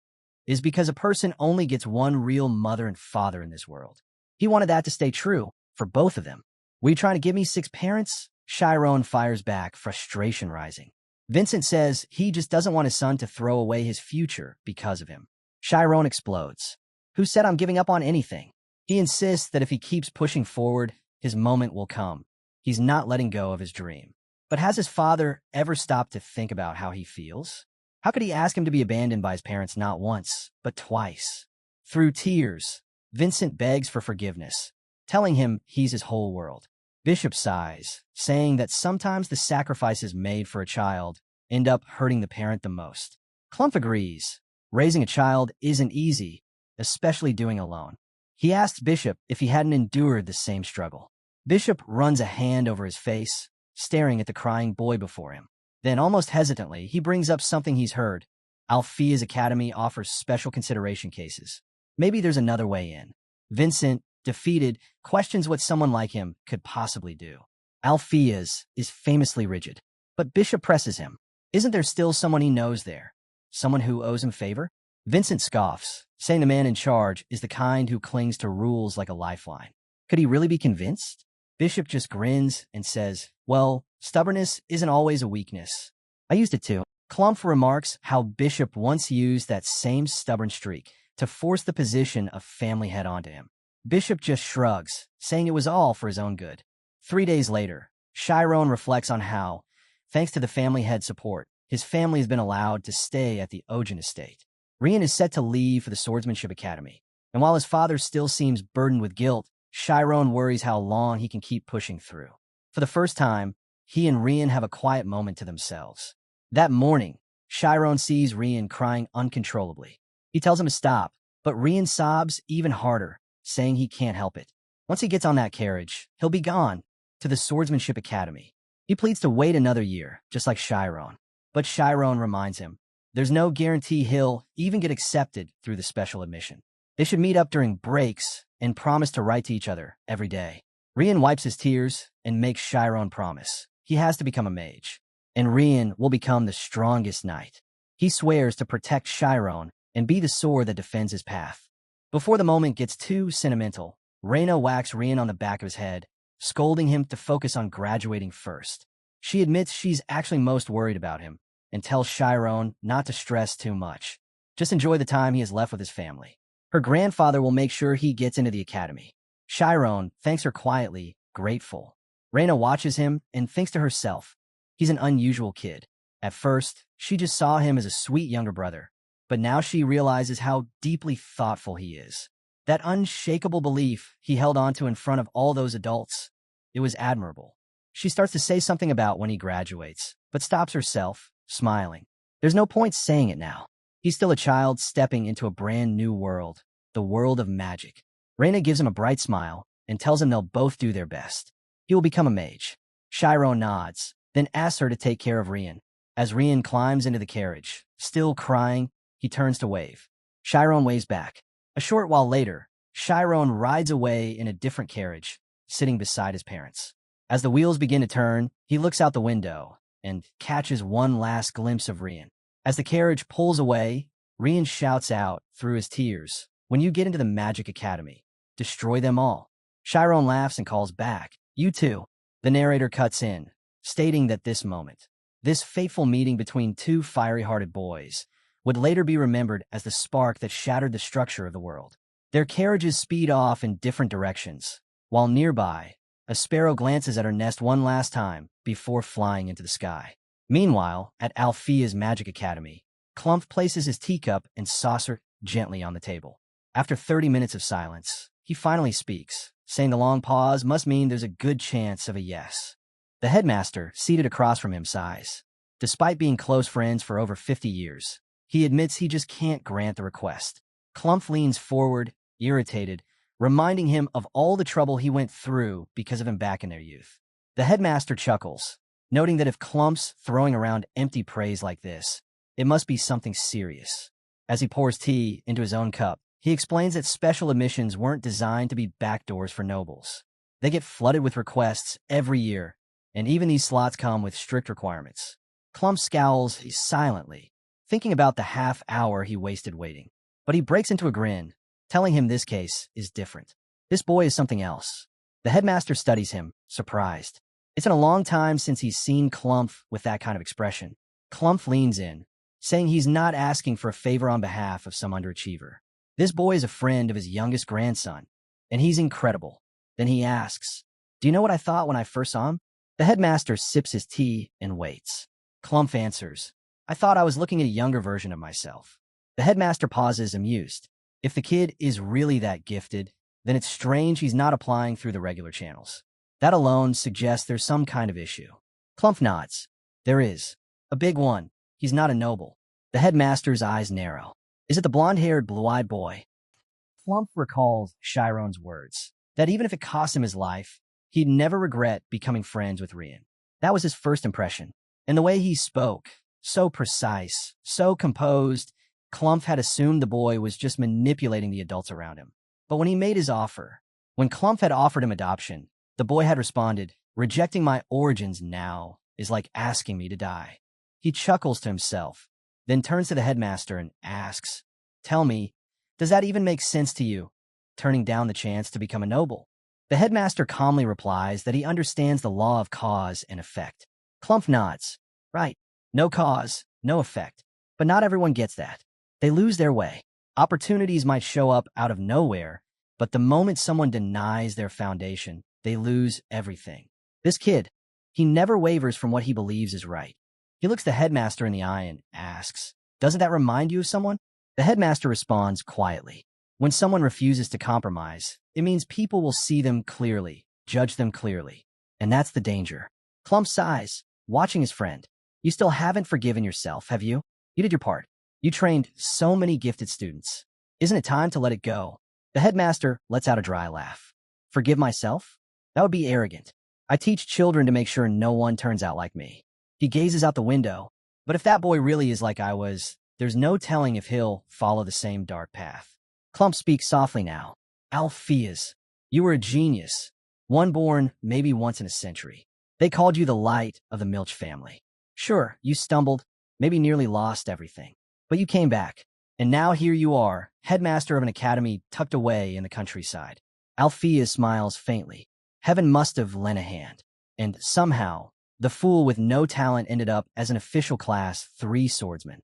is because a person only gets one real mother and father in this world. He wanted that to stay true for both of them. Were you trying to give me 6 parents? Shyron fires back, frustration rising. Vincent says he just doesn't want his son to throw away his future because of him. Shyron explodes. Who said I'm giving up on anything? He insists that if he keeps pushing forward, his moment will come. He's not letting go of his dream. But has his father ever stopped to think about how he feels? How could he ask him to be abandoned by his parents not once, but twice? Through tears, Vincent begs for forgiveness, telling him he's his whole world. Bishop sighs, saying that sometimes the sacrifices made for a child end up hurting the parent the most. Clump agrees. Raising a child isn't easy, especially doing it alone. He asks Bishop if he hadn't endured the same struggle. Bishop runs a hand over his face, staring at the crying boy before him. Then, almost hesitantly, he brings up something he's heard. Althea's academy offers special consideration cases. Maybe there's another way in. Vincent, defeated, questions what someone like him could possibly do. Althea's is famously rigid, but Bishop presses him. Isn't there still someone he knows there? Someone who owes him favor? Vincent scoffs, saying the man in charge is the kind who clings to rules like a lifeline. Could he really be convinced? Bishop just grins and says, well, stubbornness isn't always a weakness. I used it too. Clump remarks how Bishop once used that same stubborn streak to force the position of family head onto him. Bishop just shrugs, saying it was all for his own good. 3 days later, Shyron reflects on how, thanks to the family head support, his family has been allowed to stay at the Ogent estate. Rian is set to leave for the Swordsmanship Academy, and while his father still seems burdened with guilt, Shyron worries how long he can keep pushing through. For the first time, he and Rian have a quiet moment to themselves. That morning, Shyron sees Rian crying uncontrollably. He tells him to stop, but Rian sobs even harder, saying he can't help it. Once he gets on that carriage, he'll be gone to the Swordsmanship Academy. He pleads to wait another year, just like Shyron. But Shyron reminds him, there's no guarantee he'll even get accepted through the special admission. They should meet up during breaks and promise to write to each other every day. Rian wipes his tears and makes Shyron promise he has to become a mage, and Rian will become the strongest knight. He swears to protect Shyron and be the sword that defends his path. Before the moment gets too sentimental, Reyna whacks Rian on the back of his head, scolding him to focus on graduating first. She admits she's actually most worried about him and tells Shyron not to stress too much. Just enjoy the time he has left with his family. Her grandfather will make sure he gets into the academy. Shyron thanks her quietly, grateful. Reyna watches him and thinks to herself, he's an unusual kid. At first, she just saw him as a sweet younger brother, but now she realizes how deeply thoughtful he is. That unshakable belief he held onto in front of all those adults, it was admirable. She starts to say something about when he graduates, but stops herself, smiling. There's no point saying it now. He's still a child stepping into a brand new world, the world of magic. Reyna gives him a bright smile and tells him they'll both do their best. He will become a mage. Shyron nods, then asks her to take care of Rian. As Rian climbs into the carriage, still crying, he turns to wave. Shyron waves back. A short while later, Shyron rides away in a different carriage, sitting beside his parents. As the wheels begin to turn, he looks out the window and catches one last glimpse of Rian. As the carriage pulls away, Rian shouts out through his tears, when you get into the Magic Academy, destroy them all. Shyron laughs and calls back, you too. The narrator cuts in, stating that this moment, this fateful meeting between two fiery-hearted boys, would later be remembered as the spark that shattered the structure of the world. Their carriages speed off in different directions, while nearby, a sparrow glances at her nest one last time before flying into the sky. Meanwhile, at Althea's Magic Academy, Clump places his teacup and saucer gently on the table. After 30 minutes of silence, he finally speaks, saying the long pause must mean there's a good chance of a yes. The headmaster, seated across from him, sighs. Despite being close friends for over 50 years, he admits he just can't grant the request. Clump leans forward, irritated, reminding him of all the trouble he went through because of him back in their youth. The headmaster chuckles, noting that if Clump's throwing around empty praise like this, it must be something serious. As he pours tea into his own cup, he explains that special admissions weren't designed to be backdoors for nobles. They get flooded with requests every year, and even these slots come with strict requirements. Clump scowls silently, thinking about the half hour he wasted waiting. But he breaks into a grin, telling him this case is different. This boy is something else. The headmaster studies him, surprised. It's been a long time since he's seen Clumph with that kind of expression. Clumph leans in, saying he's not asking for a favor on behalf of some underachiever. This boy is a friend of his youngest grandson, and he's incredible. Then he asks, "Do you know what I thought when I first saw him?" The headmaster sips his tea and waits. Clumph answers, "I thought I was looking at a younger version of myself." The headmaster pauses, amused. If the kid is really that gifted, then it's strange he's not applying through the regular channels. That alone suggests there's some kind of issue. Clumph nods. There is. A big one. He's not a noble. The headmaster's eyes narrow. Is it the blonde-haired, blue-eyed boy? Clumph recalls Shyron's words, that even if it cost him his life, he'd never regret becoming friends with Rian. That was his first impression. And the way he spoke, so precise, so composed, Clumph had assumed the boy was just manipulating the adults around him. But when he made his offer, when Clumph had offered him adoption, the boy had responded, "Rejecting my origins now is like asking me to die." He chuckles to himself, then turns to the headmaster and asks, "Tell me, does that even make sense to you, turning down the chance to become a noble?" The headmaster calmly replies that he understands the law of cause and effect. Clumph nods. Right, no cause, no effect. But not everyone gets that. They lose their way. Opportunities might show up out of nowhere, but the moment someone denies their foundation, they lose everything. This kid, he never wavers from what he believes is right. He looks the headmaster in the eye and asks, "Doesn't that remind you of someone?" The headmaster responds quietly. When someone refuses to compromise, it means people will see them clearly, judge them clearly. And that's the danger. Clumph sighs, watching his friend. You still haven't forgiven yourself, have you? You did your part. You trained so many gifted students. Isn't it time to let it go? The headmaster lets out a dry laugh. Forgive myself? That would be arrogant. I teach children to make sure no one turns out like me. He gazes out the window. But if that boy really is like I was, there's no telling if he'll follow the same dark path. Clumph speaks softly now. Alpheus, you were a genius. One born maybe once in a century. They called you the light of the Milch family. Sure, you stumbled, maybe nearly lost everything. But you came back. And now here you are, headmaster of an academy tucked away in the countryside. Alpheus smiles faintly. Heaven must have lent a hand. And somehow, the fool with no talent ended up as an official class 3 swordsman.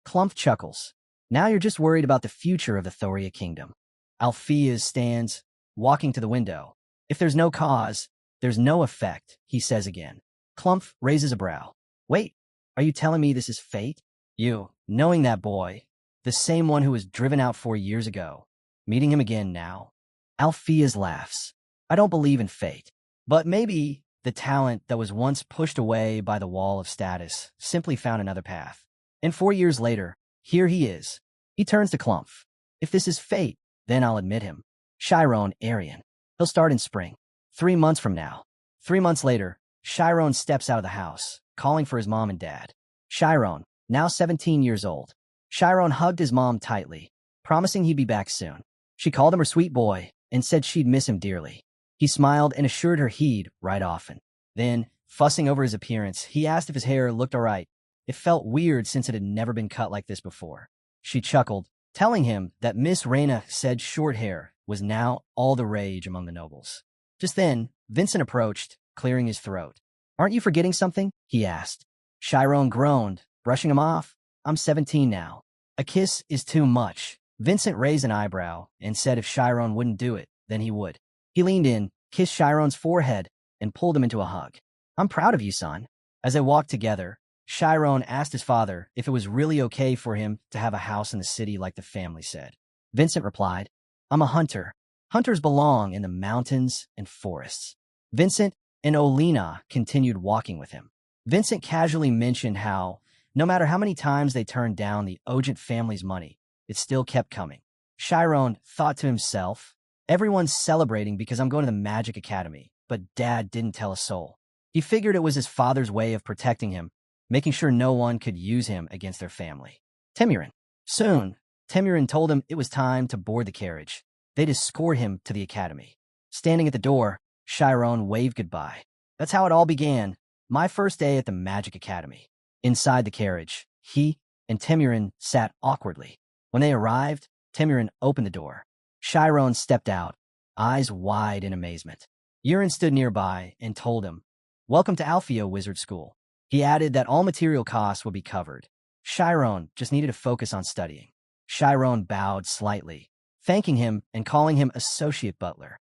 Clumph chuckles. Now you're just worried about the future of the Thoria kingdom. Alpheus stands, walking to the window. If there's no cause, there's no effect, he says again. Clumph raises a brow. Wait, are you telling me this is fate? You, knowing that boy, the same one who was driven out 4 years ago, meeting him again now. Alpheus laughs. I don't believe in fate, but maybe the talent that was once pushed away by the wall of status simply found another path. And 4 years later, here he is. He turns to Clumph. If this is fate, then I'll admit him. Shyron, Arian. He'll start in spring. 3 months from now. 3 months later, Shyron steps out of the house, calling for his mom and dad. Shyron, now 17 years old. Shyron hugged his mom tightly, promising he'd be back soon. She called him her sweet boy and said she'd miss him dearly. He smiled and assured her he'd write often. Then, fussing over his appearance, he asked if his hair looked all right. It felt weird since it had never been cut like this before. She chuckled, telling him that Miss Reyna said short hair was now all the rage among the nobles. Just then, Vincent approached, clearing his throat. Aren't you forgetting something? He asked. Shyron groaned, brushing him off. I'm 17 now. A kiss is too much. Vincent raised an eyebrow and said if Shyron wouldn't do it, then he would. He leaned in, kissed Shyron's forehead, and pulled him into a hug. I'm proud of you, son. As they walked together, Shyron asked his father if it was really okay for him to have a house in the city like the family said. Vincent replied, I'm a hunter. Hunters belong in the mountains and forests. Vincent and Olena continued walking with him. Vincent casually mentioned how, no matter how many times they turned down the Ogent family's money, it still kept coming. Shyron thought to himself, everyone's celebrating because I'm going to the Magic Academy, but Dad didn't tell a soul. He figured it was his father's way of protecting him, making sure no one could use him against their family. Temirin. Soon, Temirin told him it was time to board the carriage. They'd escort him to the academy. Standing at the door, Shyron waved goodbye. That's how it all began, my first day at the Magic Academy. Inside the carriage, he and Temirin sat awkwardly. When they arrived, Temirin opened the door. Shyron stepped out, eyes wide in amazement. Yurin stood nearby and told him, Welcome to Alfeo Wizard School. He added that all material costs would be covered. Shyron just needed to focus on studying. Shyron bowed slightly, thanking him and calling him Associate Butler.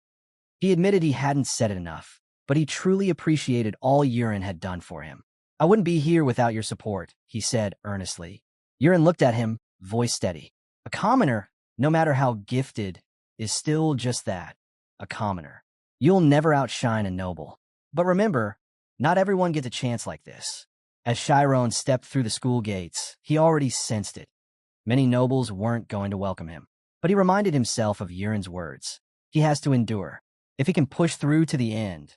He admitted he hadn't said it enough, but he truly appreciated all Yurin had done for him. I wouldn't be here without your support, he said earnestly. Yurin looked at him, voice steady. A commoner, no matter how gifted, is still just that, a commoner. You'll never outshine a noble. But remember, not everyone gets a chance like this. As Shyron stepped through the school gates, he already sensed it. Many nobles weren't going to welcome him. But he reminded himself of Yurin's words. He has to endure. If he can push through to the end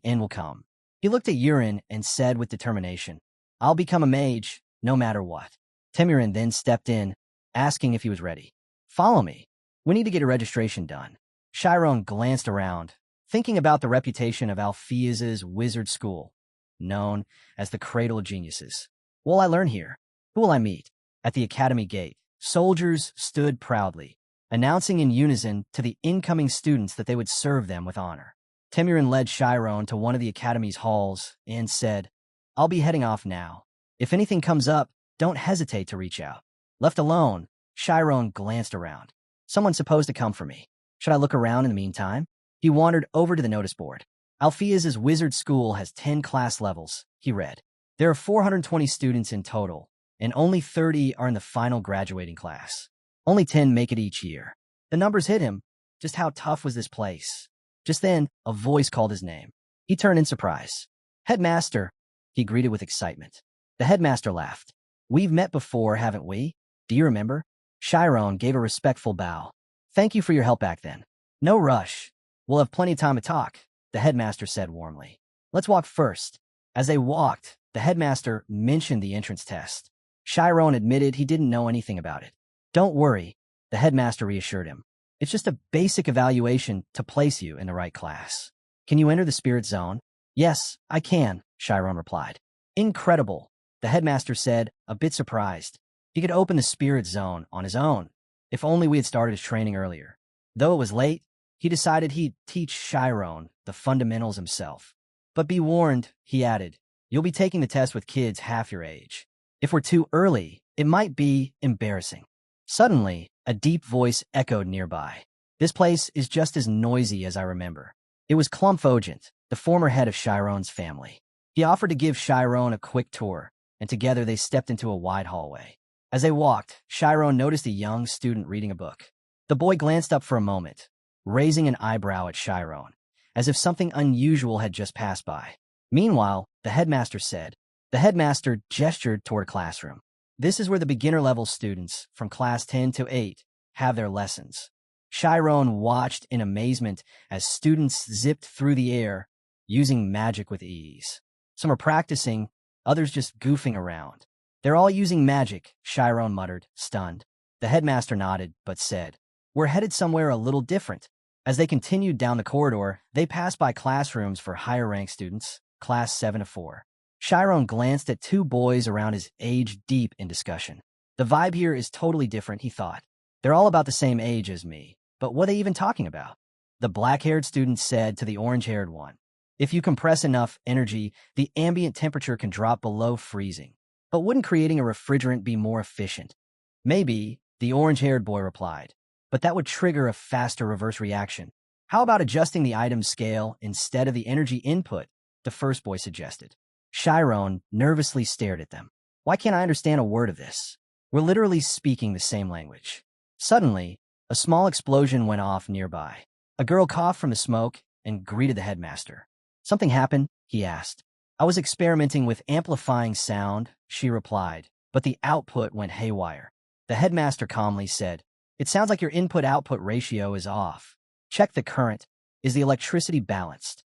will come. He looked at Yurin and said with determination, I'll become a mage, no matter what. Temurin then stepped in, asking if he was ready. Follow me. We need to get a registration done. Shyron glanced around, thinking about the reputation of Alpheus's wizard school, known as the Cradle of Geniuses. What will I learn here? Who will I meet? At the academy gate, soldiers stood proudly, announcing in unison to the incoming students that they would serve them with honor. Temurin led Shyron to one of the academy's halls and said, I'll be heading off now. If anything comes up, don't hesitate to reach out. Left alone, Shyron glanced around. Someone's supposed to come for me. Should I look around in the meantime? He wandered over to the notice board. Alpheus's wizard school has 10 class levels, he read. There are 420 students in total, and only 30 are in the final graduating class. Only 10 make it each year. The numbers hit him. Just how tough was this place? Just then, a voice called his name. He turned in surprise. Headmaster, he greeted with excitement. The headmaster laughed. We've met before, haven't we? Do you remember? Shyron gave a respectful bow. Thank you for your help back then. No rush. We'll have plenty of time to talk, the headmaster said warmly. Let's walk first. As they walked, the headmaster mentioned the entrance test. Shyron admitted he didn't know anything about it. Don't worry, the headmaster reassured him. It's just a basic evaluation to place you in the right class. Can you enter the spirit zone? Yes, I can, Shyron replied. Incredible, the headmaster said, a bit surprised. He could open the spirit zone on his own. If only we had started his training earlier. Though it was late, he decided he'd teach Shyron the fundamentals himself. But be warned, he added, you'll be taking the test with kids half your age. If we're too early, it might be embarrassing. Suddenly, a deep voice echoed nearby. This place is just as noisy as I remember. It was Ogent, the former head of Shyron's family. He offered to give Shyron a quick tour, and together they stepped into a wide hallway. As they walked, Shyron noticed a young student reading a book. The boy glanced up for a moment, raising an eyebrow at Shyron, as if something unusual had just passed by. Meanwhile, the headmaster said. The headmaster gestured toward a classroom. This is where the beginner-level students, from class 10 to 8, have their lessons. Shyron watched in amazement as students zipped through the air, using magic with ease. Some are practicing, others just goofing around. They're all using magic, Shyron muttered, stunned. The headmaster nodded, but said, We're headed somewhere a little different. As they continued down the corridor, they passed by classrooms for higher-ranked students, class 7 to 4. Shyron glanced at two boys around his age deep in discussion. The vibe here is totally different, he thought. They're all about the same age as me, but what are they even talking about? The black-haired student said to the orange-haired one. If you compress enough energy, the ambient temperature can drop below freezing. But wouldn't creating a refrigerant be more efficient? Maybe, the orange-haired boy replied, but that would trigger a faster reverse reaction. How about adjusting the item's scale instead of the energy input? The first boy suggested. Shyron nervously stared at them. Why can't I understand a word of this? We're literally speaking the same language. Suddenly, a small explosion went off nearby. A girl coughed from the smoke and greeted the headmaster. Something happened? He asked. I was experimenting with amplifying sound, she replied, but the output went haywire. The headmaster calmly said, It sounds like your input-output ratio is off. Check the current. Is the electricity balanced?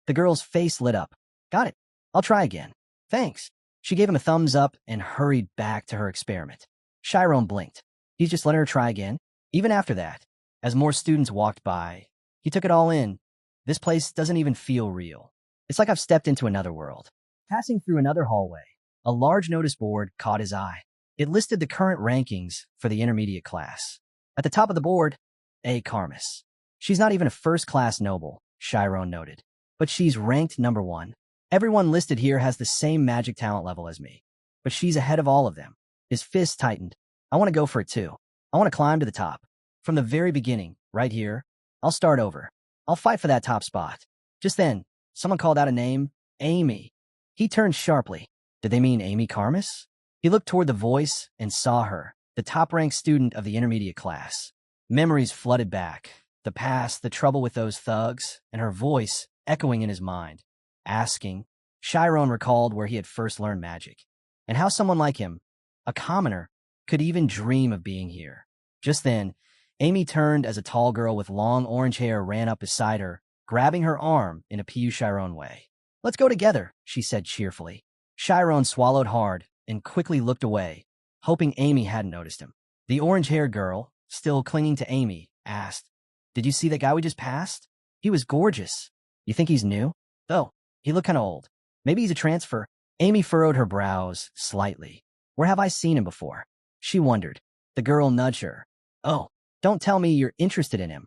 The girl's face lit up. Got it. I'll try again. Thanks. She gave him a thumbs up and hurried back to her experiment. Shyron blinked. He's just letting her try again. Even after that, as more students walked by, he took it all in. This place doesn't even feel real. It's like I've stepped into another world. Passing through another hallway, a large notice board caught his eye. It listed the current rankings for the intermediate class. At the top of the board, A. Karmas. She's not even a first-class noble, Shyron noted, but she's ranked number 1. Everyone listed here has the same magic talent level as me, but she's ahead of all of them. His fist tightened. I want to go for it too. I want to climb to the top. From the very beginning, right here, I'll start over. I'll fight for that top spot. Just then, someone called out a name, Amy. He turned sharply. Did they mean Amy Karmas? He looked toward the voice and saw her, the top-ranked student of the intermediate class. Memories flooded back. The past, the trouble with those thugs, and her voice echoing in his mind. Asking, Shyron recalled where he had first learned magic, and how someone like him, a commoner, could even dream of being here. Just then, Amy turned as a tall girl with long orange hair ran up beside her, grabbing her arm in a Piyu Shyron way. Let's go together, she said cheerfully. Shyron swallowed hard and quickly looked away, hoping Amy hadn't noticed him. The orange-haired girl, still clinging to Amy, asked, Did you see that guy we just passed? He was gorgeous. You think he's new? Oh, he looked kind of old. Maybe he's a transfer. Amy furrowed her brows slightly. Where have I seen him before? She wondered. The girl nudged her. Oh, don't tell me you're interested in him.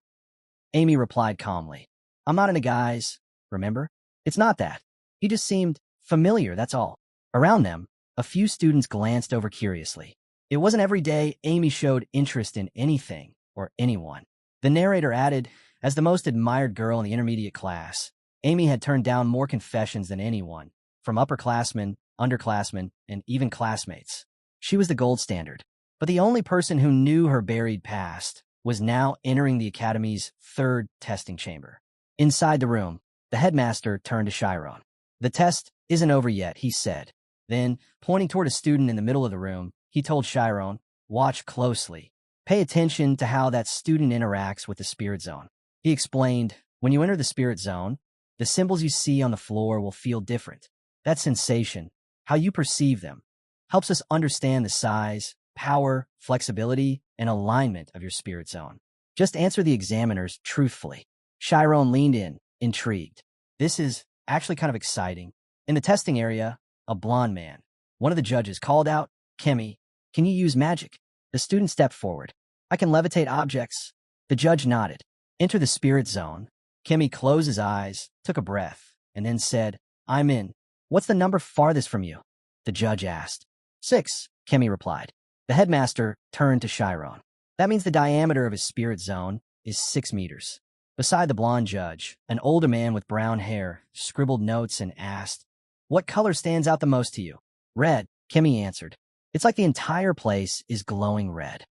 Amy replied calmly. I'm not into guys, remember? It's not that. He just seemed familiar, that's all. Around them, a few students glanced over curiously. It wasn't every day Amy showed interest in anything or anyone. The narrator added, as the most admired girl in the intermediate class, Amy had turned down more confessions than anyone, from upperclassmen, underclassmen, and even classmates. She was the gold standard. But the only person who knew her buried past was now entering the academy's third testing chamber. Inside the room, the headmaster turned to Shyron. The test isn't over yet, he said. Then, pointing toward a student in the middle of the room, he told Shyron, watch closely. Pay attention to how that student interacts with the spirit zone. He explained, when you enter the spirit zone, the symbols you see on the floor will feel different. That sensation, how you perceive them, helps us understand the size, power, flexibility, and alignment of your spirit zone. Just answer the examiners truthfully. Shyron leaned in, intrigued. This is actually kind of exciting. In the testing area, a blonde man, one of the judges, called out, Kemi, can you use magic? The student stepped forward. I can levitate objects. The judge nodded. Enter the spirit zone. Kemi closed his eyes, took a breath, and then said, I'm in. What's the number farthest from you? The judge asked. 6, Kemi replied. The headmaster turned to Shyron. That means the diameter of his spirit zone is 6 meters. Beside the blonde judge, an older man with brown hair scribbled notes and asked, What color stands out the most to you? Red, Kemi answered. It's like the entire place is glowing red.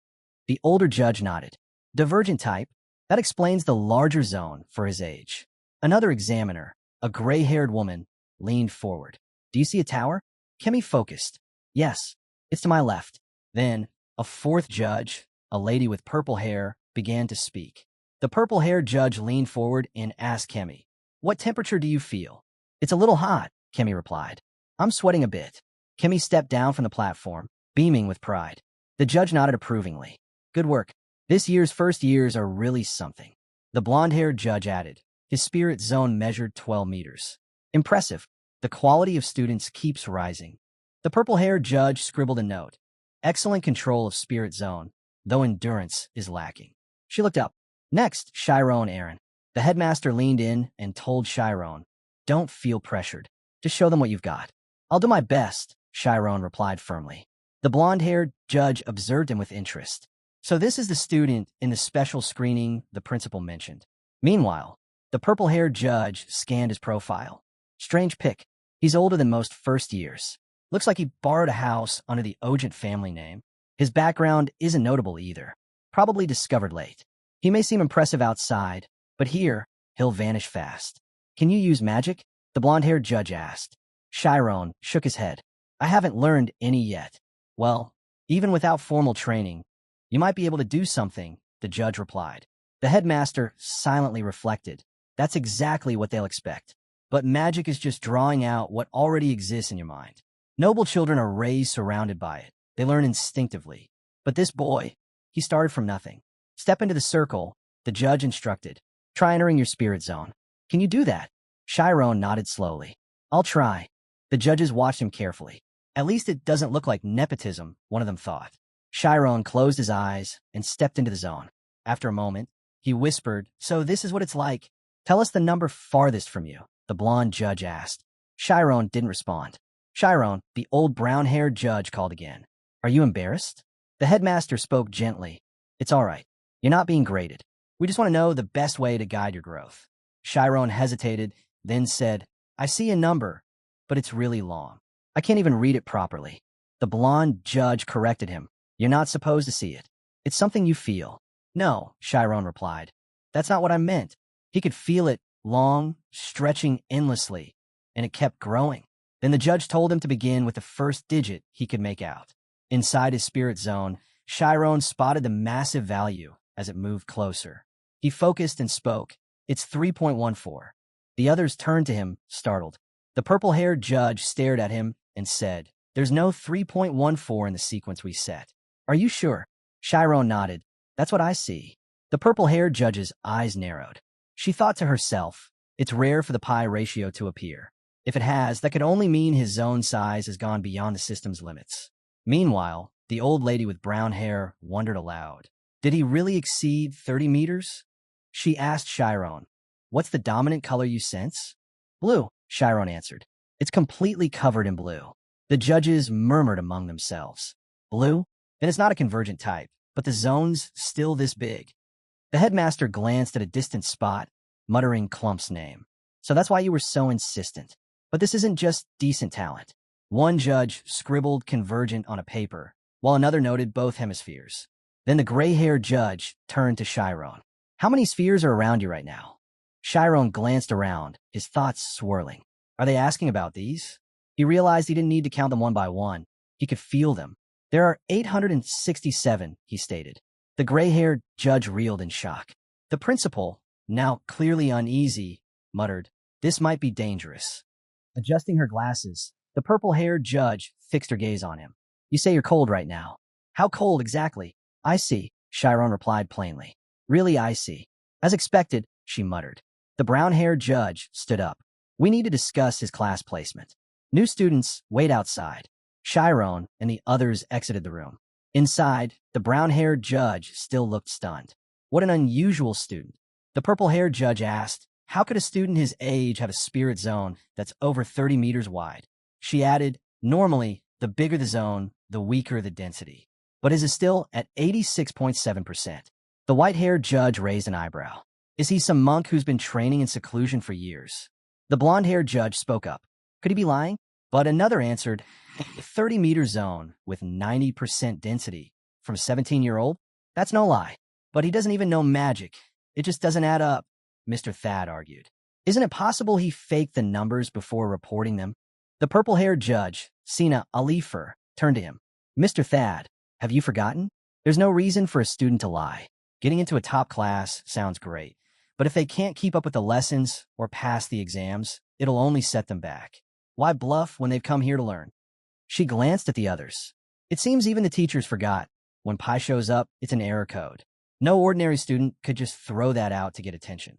The older judge nodded. Divergent type, that explains the larger zone for his age. Another examiner, a gray-haired woman, leaned forward. Do you see a tower? Kemi focused. Yes, it's to my left. Then, a fourth judge, a lady with purple hair, began to speak. The purple-haired judge leaned forward and asked Kemi, What temperature do you feel? It's a little hot, Kemi replied. I'm sweating a bit. Kemi stepped down from the platform, beaming with pride. The judge nodded approvingly. Good work. This year's first years are really something. The blonde-haired judge added. His spirit zone measured 12 meters. Impressive. The quality of students keeps rising. The purple-haired judge scribbled a note. Excellent control of spirit zone, though endurance is lacking. She looked up. Next, Shyron Aaron. The headmaster leaned in and told Shyron, Don't feel pressured. Just show them what you've got. I'll do my best, Shyron replied firmly. The blonde-haired judge observed him with interest. So this is the student in the special screening the principal mentioned. Meanwhile, the purple-haired judge scanned his profile. Strange pick. He's older than most first years. Looks like he borrowed a house under the Ogent family name. His background isn't notable either. Probably discovered late. He may seem impressive outside, but here, he'll vanish fast. Can you use magic? The blonde-haired judge asked. Shyron shook his head. I haven't learned any yet. Well, even without formal training, you might be able to do something, the judge replied. The headmaster silently reflected. That's exactly what they'll expect. But magic is just drawing out what already exists in your mind. Noble children are raised surrounded by it. They learn instinctively. But this boy, he started from nothing. Step into the circle, the judge instructed. Try entering your spirit zone. Can you do that? Shyron nodded slowly. I'll try. The judges watched him carefully. At least it doesn't look like nepotism, one of them thought. Shyron closed his eyes and stepped into the zone. After a moment, he whispered, So this is what it's like. Tell us the number farthest from you, the blonde judge asked. Shyron didn't respond. Shyron, the old brown-haired judge, called again. Are you embarrassed? The headmaster spoke gently. It's all right. You're not being graded. We just want to know the best way to guide your growth. Shyron hesitated, then said, I see a number, but it's really long. I can't even read it properly. The blonde judge corrected him. You're not supposed to see it. It's something you feel. No, Shyron replied. That's not what I meant. He could feel it, long, stretching endlessly, and it kept growing. Then the judge told him to begin with the first digit he could make out. Inside his spirit zone, Shyron spotted the massive value as it moved closer. He focused and spoke. It's 3.14. The others turned to him, startled. The purple-haired judge stared at him and said, There's no 3.14 in the sequence we set. Are you sure? Shyron nodded. That's what I see. The purple-haired judge's eyes narrowed. She thought to herself, it's rare for the pi ratio to appear. If it has, that could only mean his zone size has gone beyond the system's limits. Meanwhile, the old lady with brown hair wondered aloud. Did he really exceed 30 meters? She asked Shyron, What's the dominant color you sense? Blue, Shyron answered. It's completely covered in blue. The judges murmured among themselves. Blue? Then it's not a convergent type, but the zone's still this big. The headmaster glanced at a distant spot, muttering Clump's name. So that's why you were so insistent. But this isn't just decent talent. One judge scribbled convergent on a paper, while another noted both hemispheres. Then the gray-haired judge turned to Shyron. How many spheres are around you right now? Shyron glanced around, his thoughts swirling. Are they asking about these? He realized he didn't need to count them one by one. He could feel them. There are 867, he stated. The gray-haired judge reeled in shock. The principal, now clearly uneasy, muttered, This might be dangerous. Adjusting her glasses, the purple-haired judge fixed her gaze on him. You say you're cold right now. How cold exactly? I see, Shyron replied plainly. Really icy. As expected, she muttered. The brown-haired judge stood up. We need to discuss his class placement. New students, wait outside. Shyron and the others exited the room. Inside, the brown-haired judge still looked stunned. What an unusual student. The purple-haired judge asked, How could a student his age have a spirit zone that's over 30 meters wide? She added, Normally, the bigger the zone, the weaker the density. But his is still at 86.7%. The white-haired judge raised an eyebrow. Is he some monk who's been training in seclusion for years? The blonde-haired judge spoke up. Could he be lying? But another answered, 30-meter zone with 90% density from a 17-year-old? That's no lie. But he doesn't even know magic. It just doesn't add up, Mr. Thad argued. Isn't it possible he faked the numbers before reporting them? The purple-haired judge, Sina Alifer, turned to him. Mr. Thad, have you forgotten? There's no reason for a student to lie. Getting into a top class sounds great, but if they can't keep up with the lessons or pass the exams, it'll only set them back. Why bluff when they've come here to learn? She glanced at the others. It seems even the teachers forgot. When pi shows up, it's an error code. No ordinary student could just throw that out to get attention.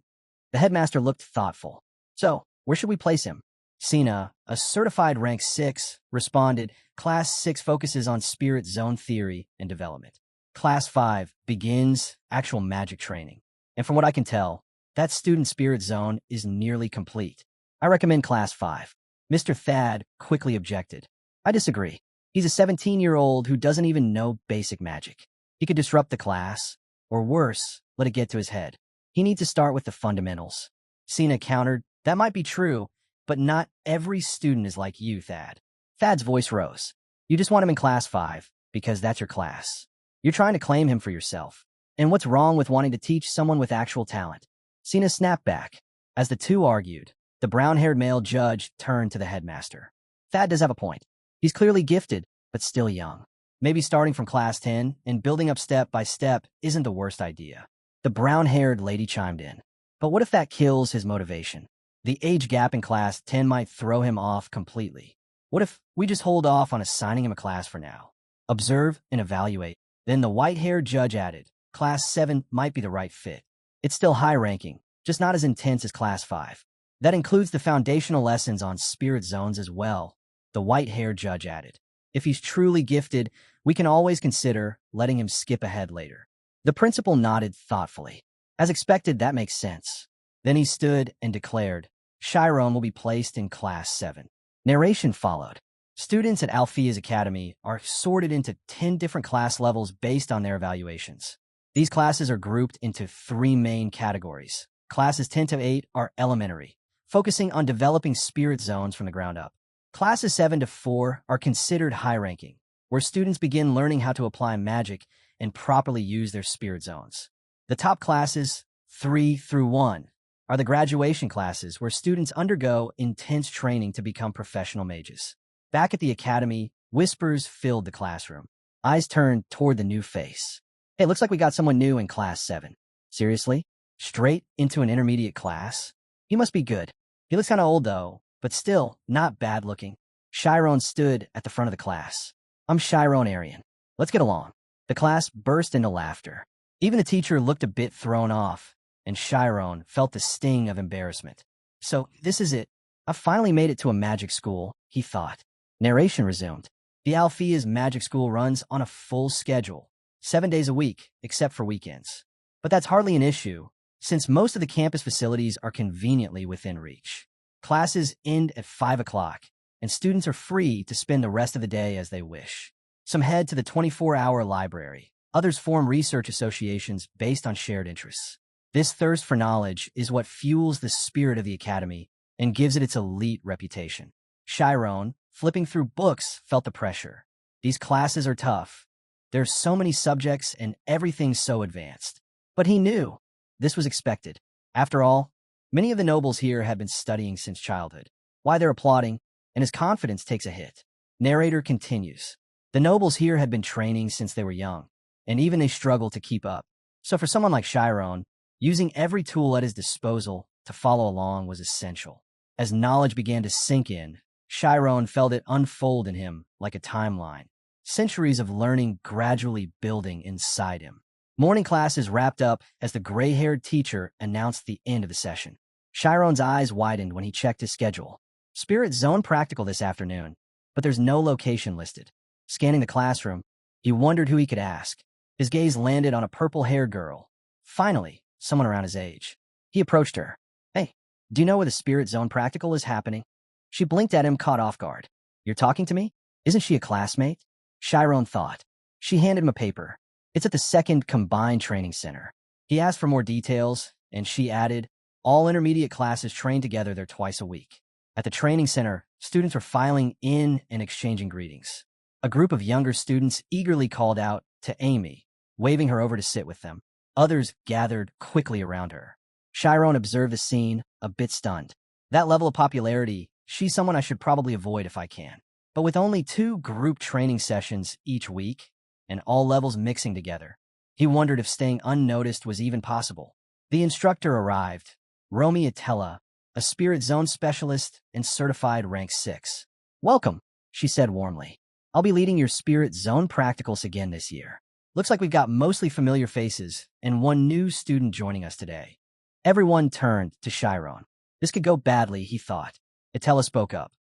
The headmaster looked thoughtful. So, where should we place him? Sina, a certified rank 6, responded, Class 6 focuses on spirit zone theory and development. Class 5 begins actual magic training. And from what I can tell, that student spirit zone is nearly complete. I recommend Class 5. Mr. Thad quickly objected. I disagree. He's a 17-year-old who doesn't even know basic magic. He could disrupt the class, or worse, let it get to his head. He needs to start with the fundamentals. Sina countered, That might be true, but not every student is like you, Thad. Thad's voice rose. You just want him in Class 5, because that's your class. You're trying to claim him for yourself. And what's wrong with wanting to teach someone with actual talent? Sina snapped back. As the two argued, the brown-haired male judge turned to the headmaster. Thad does have a point. He's clearly gifted, but still young. Maybe starting from Class 10 and building up step by step isn't the worst idea. The brown-haired lady chimed in. But what if that kills his motivation? The age gap in Class 10 might throw him off completely. What if we just hold off on assigning him a class for now? Observe and evaluate. Then the white-haired judge added, Class 7 might be the right fit. It's still high-ranking, just not as intense as Class 5. That includes the foundational lessons on spirit zones as well, the white-haired judge added. If he's truly gifted, we can always consider letting him skip ahead later. The principal nodded thoughtfully. As expected, that makes sense. Then he stood and declared, Shyron will be placed in Class 7. Narration followed. Students at Althea's Academy are sorted into 10 different class levels based on their evaluations. These classes are grouped into 3 main categories. Classes 10 to 8 are elementary, focusing on developing spirit zones from the ground up. Classes 7 to 4 are considered high-ranking, where students begin learning how to apply magic and properly use their spirit zones. The top classes, 3 through 1, are the graduation classes where students undergo intense training to become professional mages. Back at the academy, whispers filled the classroom. Eyes turned toward the new face. Hey, looks like we got someone new in Class 7. Seriously? Straight into an intermediate class? He must be good. He looks kind of old, though, but still not bad looking. Shyron stood at the front of the class. I'm Shyron Arian. Let's get along. The class burst into laughter. Even the teacher looked a bit thrown off, and Shyron felt the sting of embarrassment. So, this is it. I finally made it to a magic school, he thought. Narration resumed. The Althea's magic school runs on a full schedule, 7 days a week, except for weekends. But that's hardly an issue, since most of the campus facilities are conveniently within reach. Classes end at 5 o'clock, and students are free to spend the rest of the day as they wish. Some head to the 24-hour library. Others form research associations based on shared interests. This thirst for knowledge is what fuels the spirit of the academy and gives it its elite reputation. Shyron, flipping through books, felt the pressure. These classes are tough. There's so many subjects and everything's so advanced. But he knew this was expected. After all, many of the nobles here had been studying since childhood. Why they're applauding, and his confidence takes a hit. Narrator continues. The nobles here had been training since they were young, and even they struggled to keep up. So for someone like Shyron, using every tool at his disposal to follow along was essential. As knowledge began to sink in, Shyron felt it unfold in him like a timeline, centuries of learning gradually building inside him. Morning classes wrapped up as the gray-haired teacher announced the end of the session. Shyron's eyes widened when he checked his schedule. Spirit Zone practical this afternoon, but there's no location listed. Scanning the classroom, he wondered who he could ask. His gaze landed on a purple-haired girl. Finally, someone around his age. He approached her. Hey, do you know where the Spirit Zone practical is happening? She blinked at him, caught off guard. You're talking to me? Isn't she a classmate? Shyron thought. She handed him a paper. It's at the 2nd Combined Training Center. He asked for more details, and she added, all intermediate classes train together there twice a week. At the training center, students were filing in and exchanging greetings. A group of younger students eagerly called out to Amy, waving her over to sit with them. Others gathered quickly around her. Shyron observed the scene, a bit stunned. That level of popularity, she's someone I should probably avoid if I can. But with only 2 group training sessions each week, and all levels mixing together, he wondered if staying unnoticed was even possible. The instructor arrived, Romy Atella, a Spirit Zone specialist and certified rank 6. Welcome, she said warmly. I'll be leading your Spirit Zone practicals again this year. Looks like we've got mostly familiar faces and one new student joining us today. Everyone turned to Shyron. This could go badly, he thought. Atella spoke up.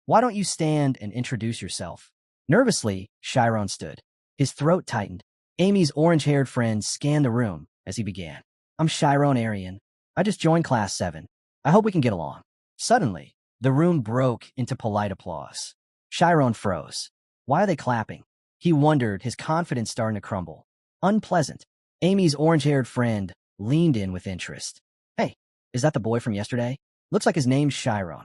Why don't you stand and introduce yourself? Nervously, Shyron stood. His throat tightened. Amy's orange-haired friend scanned the room as he began. I'm Shyron Arian. I just joined Class 7. I hope we can get along. Suddenly, the room broke into polite applause. Shyron froze. Why are they clapping? He wondered, his confidence starting to crumble. Unpleasant. Amy's orange-haired friend leaned in with interest. Hey, is that the boy from yesterday? Looks like his name's Shyron.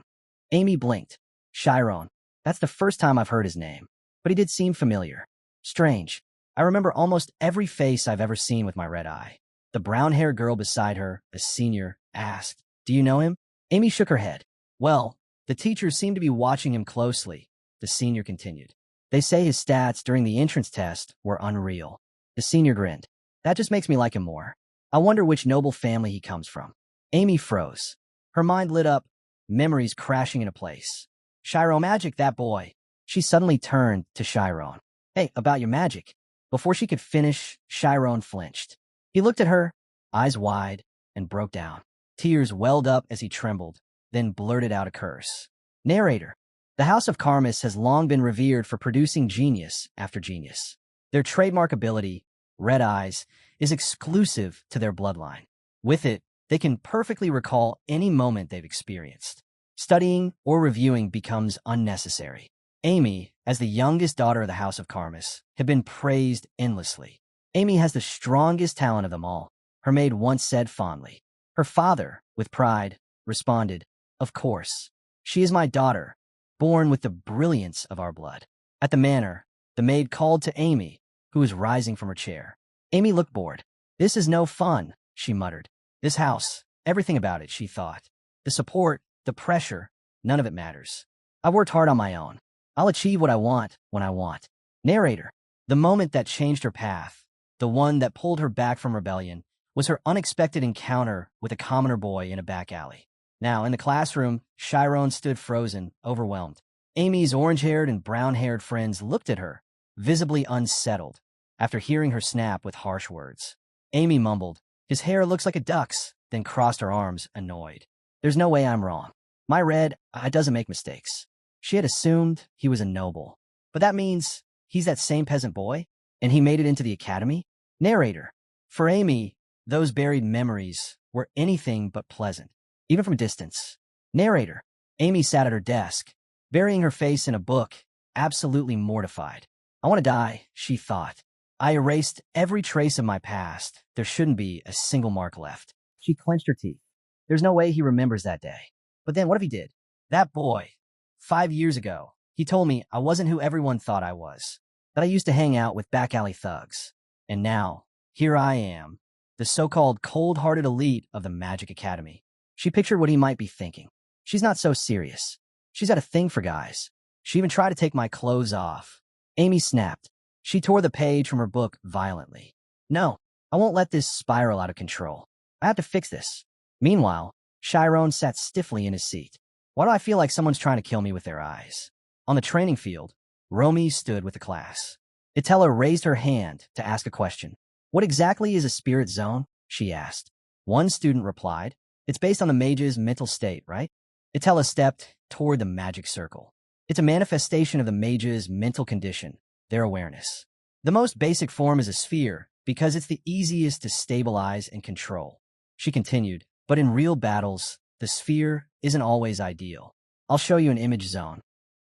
Amy blinked. Shyron. That's the first time I've heard his name. But he did seem familiar. Strange. I remember almost every face I've ever seen with my red eye. The brown-haired girl beside her, a senior, asked, Do you know him? Amy shook her head. Well, the teachers seem to be watching him closely, the senior continued. They say his stats during the entrance test were unreal. The senior grinned. That just makes me like him more. I wonder which noble family he comes from. Amy froze. Her mind lit up, memories crashing into place. Shyron magic, that boy. She suddenly turned to Shyron. Hey, about your magic. Before she could finish, Shyron flinched. He looked at her, eyes wide, and broke down. Tears welled up as he trembled, then blurted out a curse. Narrator. The House of Karmas has long been revered for producing genius after genius. Their trademark ability, red eyes, is exclusive to their bloodline. With it, they can perfectly recall any moment they've experienced. Studying or reviewing becomes unnecessary. Amy, as the youngest daughter of the House of Karmas, had been praised endlessly. Amy has the strongest talent of them all, her maid once said fondly. Her father, with pride, responded, "Of course. She is my daughter, born with the brilliance of our blood." At the manor, the maid called to Amy, who was rising from her chair. Amy looked bored. "This is no fun," she muttered. "This house, everything about it," she thought. "The support, the pressure, none of it matters. I've worked hard on my own. I'll achieve what I want when I want." Narrator. The moment that changed her path, the one that pulled her back from rebellion, was her unexpected encounter with a commoner boy in a back alley. Now, in the classroom, Shyron stood frozen, overwhelmed. Amy's orange-haired and brown-haired friends looked at her, visibly unsettled, after hearing her snap with harsh words. Amy mumbled, "His hair looks like a duck's," then crossed her arms, annoyed. "There's no way I'm wrong. My red, I doesn't make mistakes." She had assumed he was a noble. But that means he's that same peasant boy? And he made it into the academy? Narrator. For Amy, those buried memories were anything but pleasant, even from a distance. Narrator. Amy sat at her desk, burying her face in a book, absolutely mortified. "I want to die," she thought. "I erased every trace of my past. There shouldn't be a single mark left." She clenched her teeth. There's no way he remembers that day. But then what if he did? That boy, 5 years ago, he told me I wasn't who everyone thought I was, that I used to hang out with back alley thugs. And now, here I am, the so-called cold-hearted elite of the Magic Academy. She pictured what he might be thinking. She's not so serious. She's had a thing for guys. She even tried to take my clothes off. Amy snapped. She tore the page from her book violently. "No, I won't let this spiral out of control. I have to fix this." Meanwhile, Shyron sat stiffly in his seat. Why do I feel like someone's trying to kill me with their eyes? On the training field, Romy stood with the class. Itella raised her hand to ask a question. "What exactly is a spirit zone?" she asked. One student replied, "It's based on the mage's mental state, right?" Itella stepped toward the magic circle. "It's a manifestation of the mage's mental condition, their awareness. The most basic form is a sphere because it's the easiest to stabilize and control." She continued, "But in real battles, the sphere isn't always ideal. I'll show you an image zone."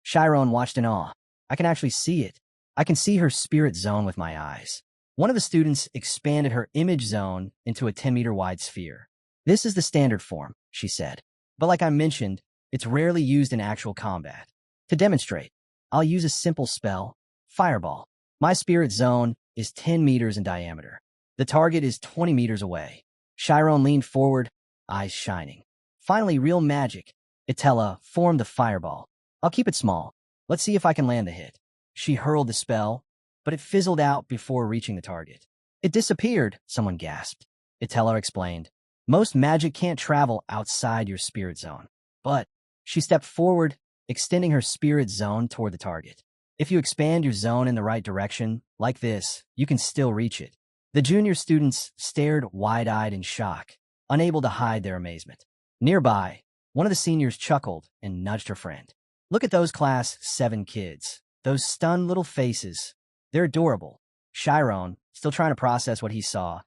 Shyron watched in awe. "I can actually see it. I can see her spirit zone with my eyes." One of the students expanded her image zone into a 10-meter wide sphere. "This is the standard form," she said. "But like I mentioned, it's rarely used in actual combat. To demonstrate, I'll use a simple spell, Fireball. My spirit zone is 10 meters in diameter. The target is 20 meters away." Shyron leaned forward, eyes shining. "Finally, real magic." Itella formed the fireball. "I'll keep it small. Let's see if I can land the hit." She hurled the spell, but it fizzled out before reaching the target. "It disappeared," someone gasped. Itella explained, "Most magic can't travel outside your spirit zone." But she stepped forward, extending her spirit zone toward the target. "If you expand your zone in the right direction, like this, you can still reach it." The junior students stared wide-eyed in shock, unable to hide their amazement. Nearby, one of the seniors chuckled and nudged her friend. "Look at those class 7 kids. Those stunned little faces. They're adorable." Shyron, still trying to process what he saw,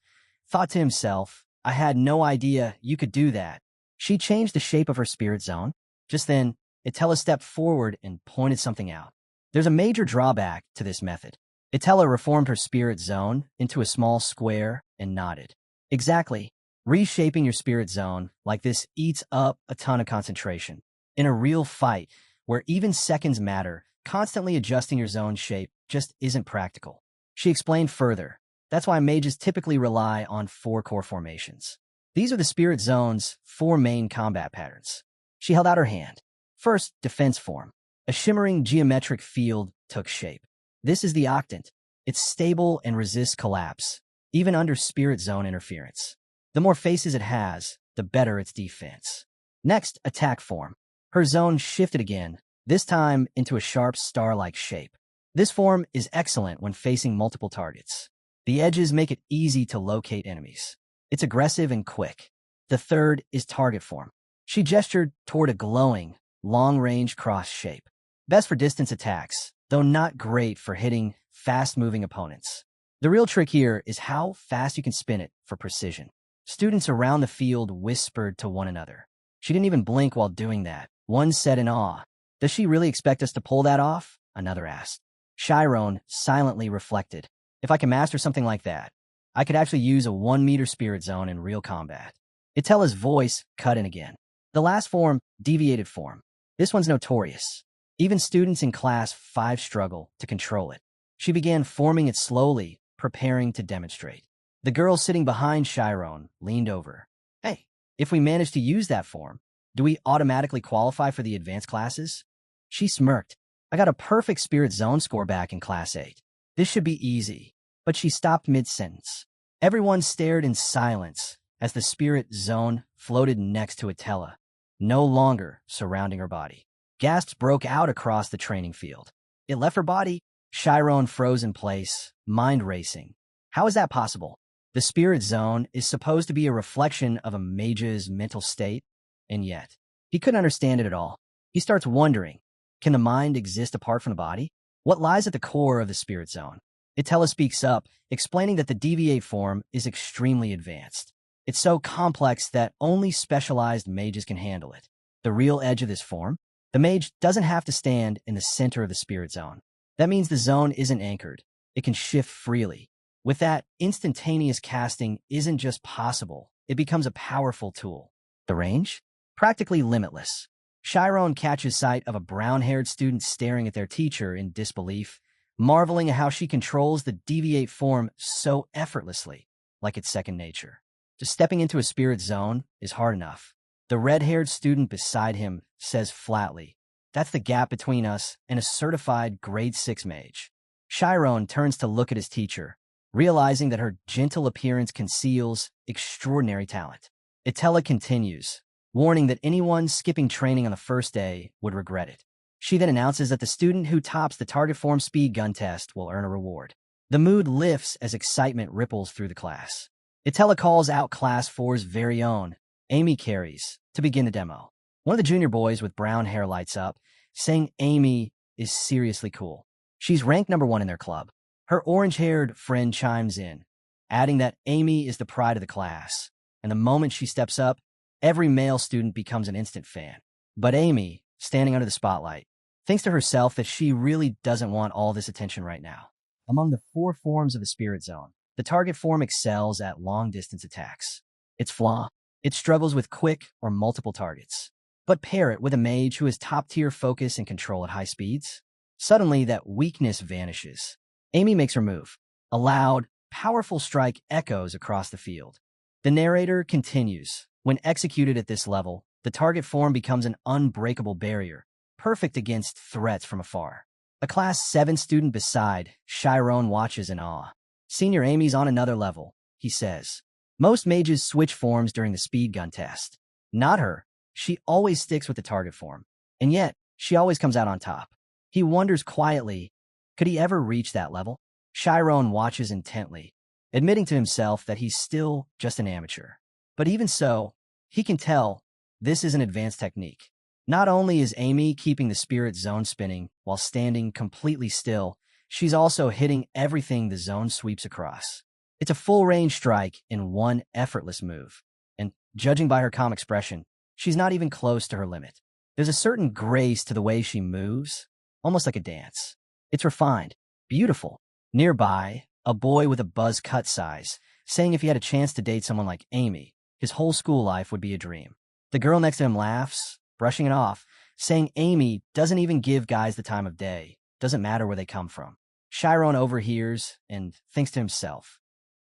thought to himself, "I had no idea you could do that." She changed the shape of her spirit zone. Just then, Itella stepped forward and pointed something out. There's a major drawback to this method. Itella reformed her spirit zone into a small square and nodded. "Exactly. Reshaping your spirit zone like this eats up a ton of concentration. In a real fight, where even seconds matter, constantly adjusting your zone shape just isn't practical." She explained further. "That's why mages typically rely on 4 core formations. These are the spirit zone's 4 main combat patterns." She held out her hand. First, defense form. A shimmering geometric field took shape. This is the Ogent. It's stable and resists collapse, even under spirit zone interference. The more faces it has, the better its defense. Next, attack form. Her zone shifted again, this time into a sharp star-like shape. This form is excellent when facing multiple targets. The edges make it easy to locate enemies. It's aggressive and quick. The third is target form. She gestured toward a glowing, long-range cross shape. Best for distance attacks, though not great for hitting fast-moving opponents. The real trick here is how fast you can spin it for precision. Students around the field whispered to one another. She didn't even blink while doing that, One said in awe. Does she really expect us to pull that off? Another asked. Shyron silently reflected. If I can master something like that, I could actually use a 1-meter spirit zone in real combat. Itella's voice cut in again. The last form, deviated form. This one's notorious. Even students in class 5 struggle to control it. She began forming it slowly, preparing to demonstrate. The girl sitting behind Shyron leaned over. Hey, if we manage to use that form, do we automatically qualify for the advanced classes? She smirked. I got a perfect spirit zone score back in class 8. This should be easy. But she stopped mid-sentence. Everyone stared in silence as the spirit zone floated next to Itella, no longer surrounding her body. Gasps broke out across the training field. It left her body. Shyron froze in place, mind racing. How is that possible? The spirit zone is supposed to be a reflection of a mage's mental state, and yet, he couldn't understand it at all. He starts wondering, can the mind exist apart from the body? What lies at the core of the spirit zone? Itella speaks up, explaining that the deviate form is extremely advanced. It's so complex that only specialized mages can handle it. The real edge of this form? The mage doesn't have to stand in the center of the spirit zone. That means the zone isn't anchored. It can shift freely. With that, instantaneous casting isn't just possible, it becomes a powerful tool. The range? Practically limitless. Shyron catches sight of a brown-haired student staring at their teacher in disbelief, marveling at how she controls the deviate form so effortlessly, like it's second nature. Just stepping into a spirit zone is hard enough. The red-haired student beside him says flatly, that's the gap between us and a certified grade 6 mage. Shyron turns to look at his teacher, realizing that her gentle appearance conceals extraordinary talent. Itella continues, warning that anyone skipping training on the first day would regret it. She then announces that the student who tops the target form speed gun test will earn a reward. The mood lifts as excitement ripples through the class. Itella calls out Class 4's very own, Amy Carries, to begin the demo. One of the junior boys with brown hair lights up, saying Amy is seriously cool. She's ranked number 1 in their club. Her orange-haired friend chimes in, adding that Amy is the pride of the class, and the moment she steps up, every male student becomes an instant fan. But Amy, standing under the spotlight, thinks to herself that she really doesn't want all this attention right now. Among the 4 forms of the spirit zone, the target form excels at long-distance attacks. Its flaw? It struggles with quick or multiple targets. But pair it with a mage who has top-tier focus and control at high speeds. Suddenly, that weakness vanishes. Amy makes her move. A loud, powerful strike echoes across the field. The narrator continues. When executed at this level, the target form becomes an unbreakable barrier, perfect against threats from afar. A Class 7 student beside Shyron watches in awe. Senior Amy's on another level, he says. Most mages switch forms during the speed gun test. Not her. She always sticks with the target form. And yet, she always comes out on top. He wonders quietly, could he ever reach that level? Shyron watches intently, admitting to himself that he's still just an amateur. But even so, he can tell this is an advanced technique. Not only is Amy keeping the spirit zone spinning while standing completely still, she's also hitting everything the zone sweeps across. It's a full-range strike in one effortless move. And judging by her calm expression, she's not even close to her limit. There's a certain grace to the way she moves, almost like a dance. It's refined, beautiful. Nearby, a boy with a buzz cut size, saying if he had a chance to date someone like Amy, his whole school life would be a dream. The girl next to him laughs, brushing it off, saying Amy doesn't even give guys the time of day, doesn't matter where they come from. Shyron overhears and thinks to himself,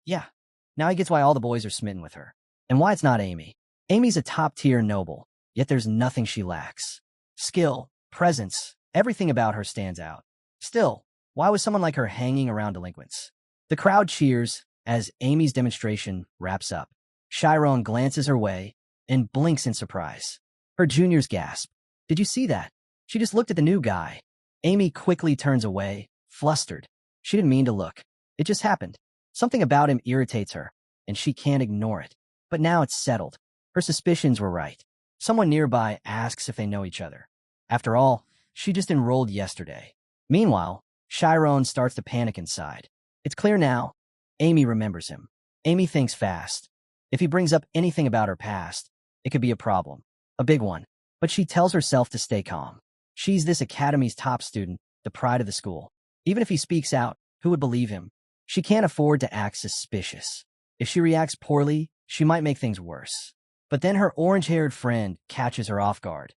yeah, now he gets why all the boys are smitten with her. And why it's not Amy. Amy's a top-tier noble, yet there's nothing she lacks. Skill, presence, everything about her stands out. Still, why was someone like her hanging around delinquents? The crowd cheers as Amy's demonstration wraps up. Shyron glances her way and blinks in surprise. Her juniors gasp. Did you see that? She just looked at the new guy. Amy quickly turns away, flustered. She didn't mean to look. It just happened. Something about him irritates her, and she can't ignore it. But now it's settled. Her suspicions were right. Someone nearby asks if they know each other. After all, she just enrolled yesterday. Meanwhile, Shyron starts to panic inside. It's clear now. Amy remembers him. Amy thinks fast. If he brings up anything about her past, it could be a problem. A big one. but she tells herself to stay calm. She's this academy's top student, the pride of the school. Even if he speaks out, who would believe him? She can't afford to act suspicious. If she reacts poorly, she might make things worse. But then her orange-haired friend catches her off guard,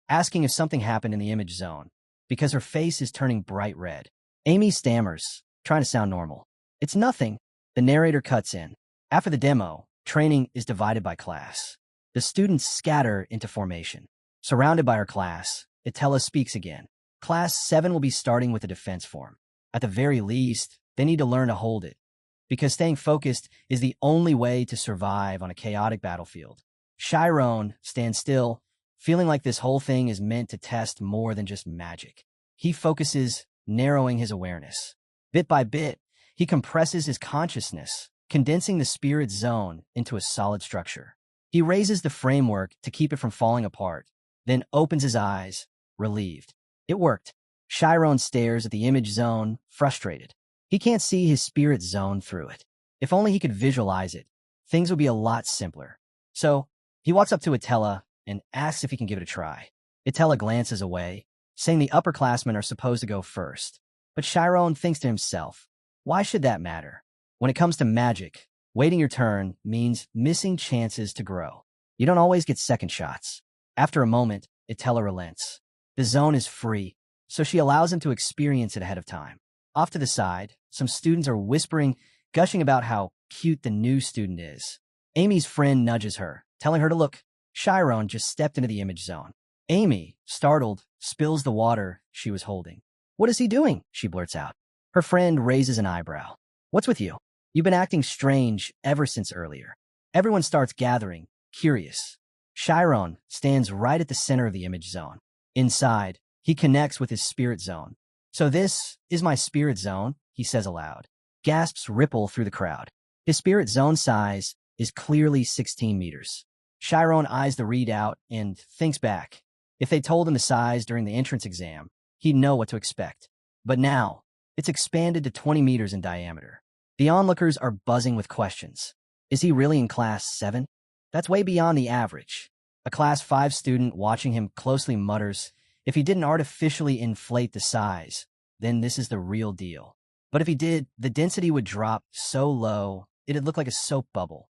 asking if something happened in the image zone, because her face is turning bright red. Amy stammers, trying to sound normal. It's nothing. The narrator cuts in. After the demo, training is divided by class. The students scatter into formation. Surrounded by her class, Itella speaks again. Class 7 will be starting with a defense form. At the very least, they need to learn to hold it, because staying focused is the only way to survive on a chaotic battlefield. Shyron stands still, feeling like this whole thing is meant to test more than just magic. He focuses, narrowing his awareness. Bit by bit, he compresses his consciousness, condensing the spirit zone into a solid structure. He raises the framework to keep it from falling apart, then opens his eyes, relieved. It worked. Shyron stares at the image zone, frustrated. He can't see his spirit zone through it. If only he could visualize it, things would be a lot simpler. So, he walks up to Itella and asks if he can give it a try. Itella glances away, saying the upperclassmen are supposed to go first. But Shyron thinks to himself, why should that matter? When it comes to magic, waiting your turn means missing chances to grow. You don't always get second shots. After a moment, Itella relents. The zone is free, so she allows him to experience it ahead of time. Off to the side, some students are whispering, gushing about how cute the new student is. Amy's friend nudges her, telling her to look. Shyron just stepped into the image zone. Amy, startled, spills the water she was holding. What is he doing? She blurts out. Her friend raises an eyebrow. What's with you? You've been acting strange ever since earlier. Everyone starts gathering, curious. Shyron stands right at the center of the image zone. Inside, he connects with his spirit zone. So this is my spirit zone, he says aloud. Gasps ripple through the crowd. His spirit zone size is clearly 16 meters. Shyron eyes the readout and thinks back. If they told him the size during the entrance exam, he'd know what to expect. But now, it's expanded to 20 meters in diameter. The onlookers are buzzing with questions. Is he really in Class 7? That's way beyond the average. A Class 5 student watching him closely mutters, if he didn't artificially inflate the size, then this is the real deal. But if he did, the density would drop so low, it'd look like a soap bubble.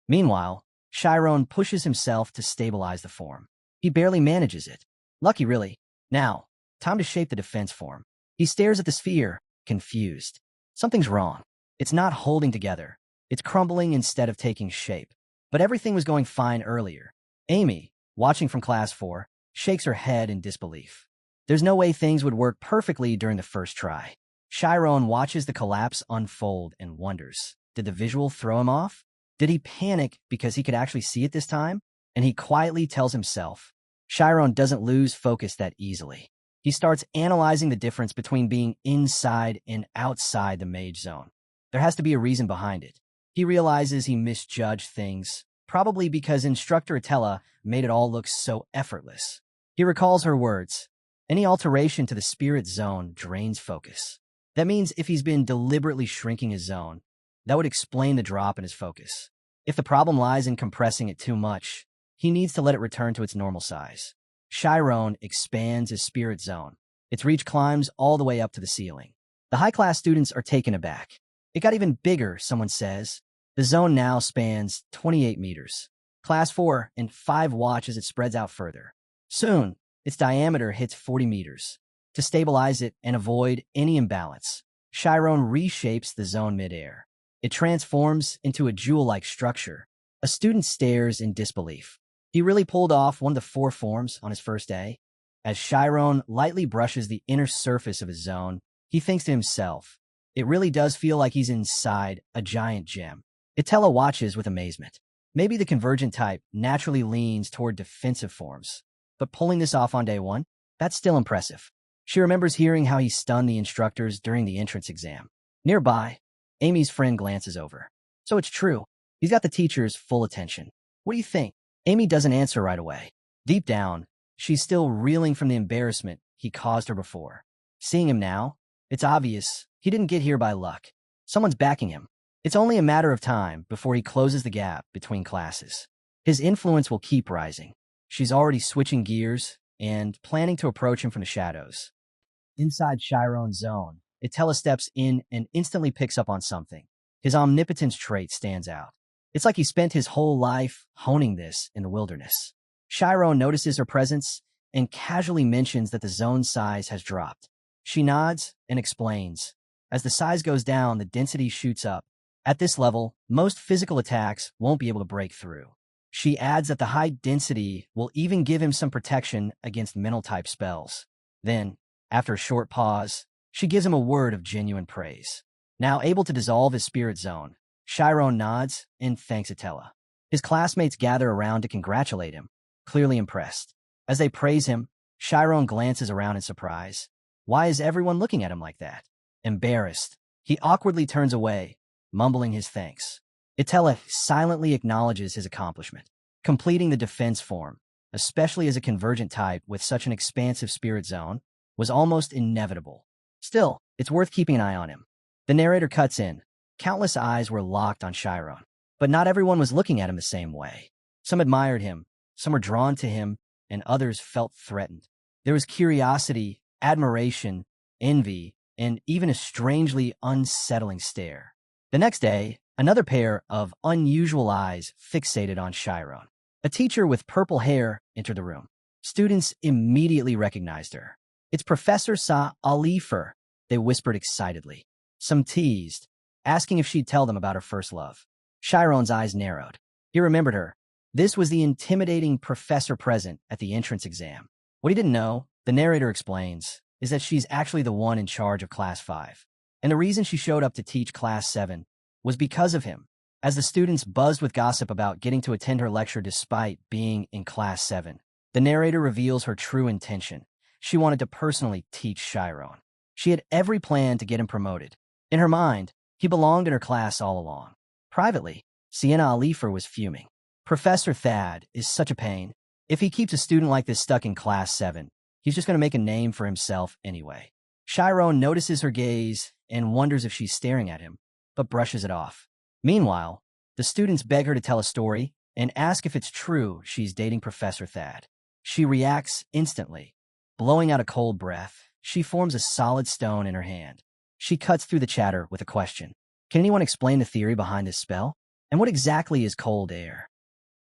Meanwhile, Shyron pushes himself to stabilize the form. He barely manages it. Lucky, really. Now, time to shape the defense form. He stares at the sphere, confused. Something's wrong. It's not holding together. It's crumbling instead of taking shape. But everything was going fine earlier. Amy, watching from Class 4, shakes her head in disbelief. There's no way things would work perfectly during the first try. Shyron watches the collapse unfold and wonders, did the visual throw him off? Did he panic because he could actually see it this time? And he quietly tells himself. Shyron doesn't lose focus that easily. He starts analyzing the difference between being inside and outside the mage zone. There has to be a reason behind it. He realizes he misjudged things, probably because instructor Itella made it all look so effortless. He recalls her words. Any alteration to the spirit zone drains focus. That means if he's been deliberately shrinking his zone, that would explain the drop in his focus. If the problem lies in compressing it too much, he needs to let it return to its normal size. Shyron expands his spirit zone. Its reach climbs all the way up to the ceiling. The high-class students are taken aback. It got even bigger, someone says. The zone now spans 28 meters. Class 4 and 5 watch as it spreads out further. Soon, its diameter hits 40 meters. To stabilize it and avoid any imbalance, Shyron reshapes the zone midair. It transforms into a jewel-like structure. A student stares in disbelief. He really pulled off one of the 4 forms on his first day. As Shyron lightly brushes the inner surface of his zone, he thinks to himself, it really does feel like he's inside a giant gem. Itella watches with amazement. Maybe the convergent type naturally leans toward defensive forms, but pulling this off on day 1, that's still impressive. She remembers hearing how he stunned the instructors during the entrance exam. Nearby, Amy's friend glances over. So it's true. He's got the teacher's full attention. What do you think? Amy doesn't answer right away. Deep down, she's still reeling from the embarrassment he caused her before. Seeing him now, it's obvious he didn't get here by luck. Someone's backing him. It's only a matter of time before he closes the gap between classes. His influence will keep rising. She's already switching gears and planning to approach him from the shadows. Inside Shyron's zone, Itella steps in and instantly picks up on something. His omnipotence trait stands out. It's like he spent his whole life honing this in the wilderness. Shyron notices her presence and casually mentions that the zone size has dropped. She nods and explains. As the size goes down, the density shoots up. At this level, most physical attacks won't be able to break through. She adds that the high density will even give him some protection against mental-type spells. Then, after a short pause, she gives him a word of genuine praise. Now able to dissolve his spirit zone, Shyron nods and thanks Itella. His classmates gather around to congratulate him, clearly impressed. As they praise him, Shyron glances around in surprise. Why is everyone looking at him like that? Embarrassed, he awkwardly turns away, mumbling his thanks. Itella silently acknowledges his accomplishment. Completing the defense form, especially as a convergent type with such an expansive spirit zone, was almost inevitable. Still, it's worth keeping an eye on him. The narrator cuts in. Countless eyes were locked on Shyron, but not everyone was looking at him the same way. Some admired him, some were drawn to him, and others felt threatened. There was curiosity, admiration, envy, and even a strangely unsettling stare. The next day, another pair of unusual eyes fixated on Shyron. A teacher with purple hair entered the room. Students immediately recognized her. "It's Professor Sa Alifer," they whispered excitedly. Some teased, asking if she'd tell them about her first love. Shyron's eyes narrowed. He remembered her. This was the intimidating professor present at the entrance exam. What he didn't know, the narrator explains, is that she's actually the one in charge of Class 5. And the reason she showed up to teach Class 7 was because of him. As the students buzzed with gossip about getting to attend her lecture despite being in Class 7, the narrator reveals her true intention. She wanted to personally teach Shyron. She had every plan to get him promoted. In her mind, he belonged in her class all along. Privately, Sienna Alifer was fuming. Professor Thad is such a pain. If he keeps a student like this stuck in Class 7, he's just going to make a name for himself anyway. Shyron notices her gaze and wonders if she's staring at him, but brushes it off. Meanwhile, the students beg her to tell a story and ask if it's true she's dating Professor Thad. She reacts instantly. Blowing out a cold breath, she forms a solid stone in her hand. She cuts through the chatter with a question. Can anyone explain the theory behind this spell? And what exactly is cold air?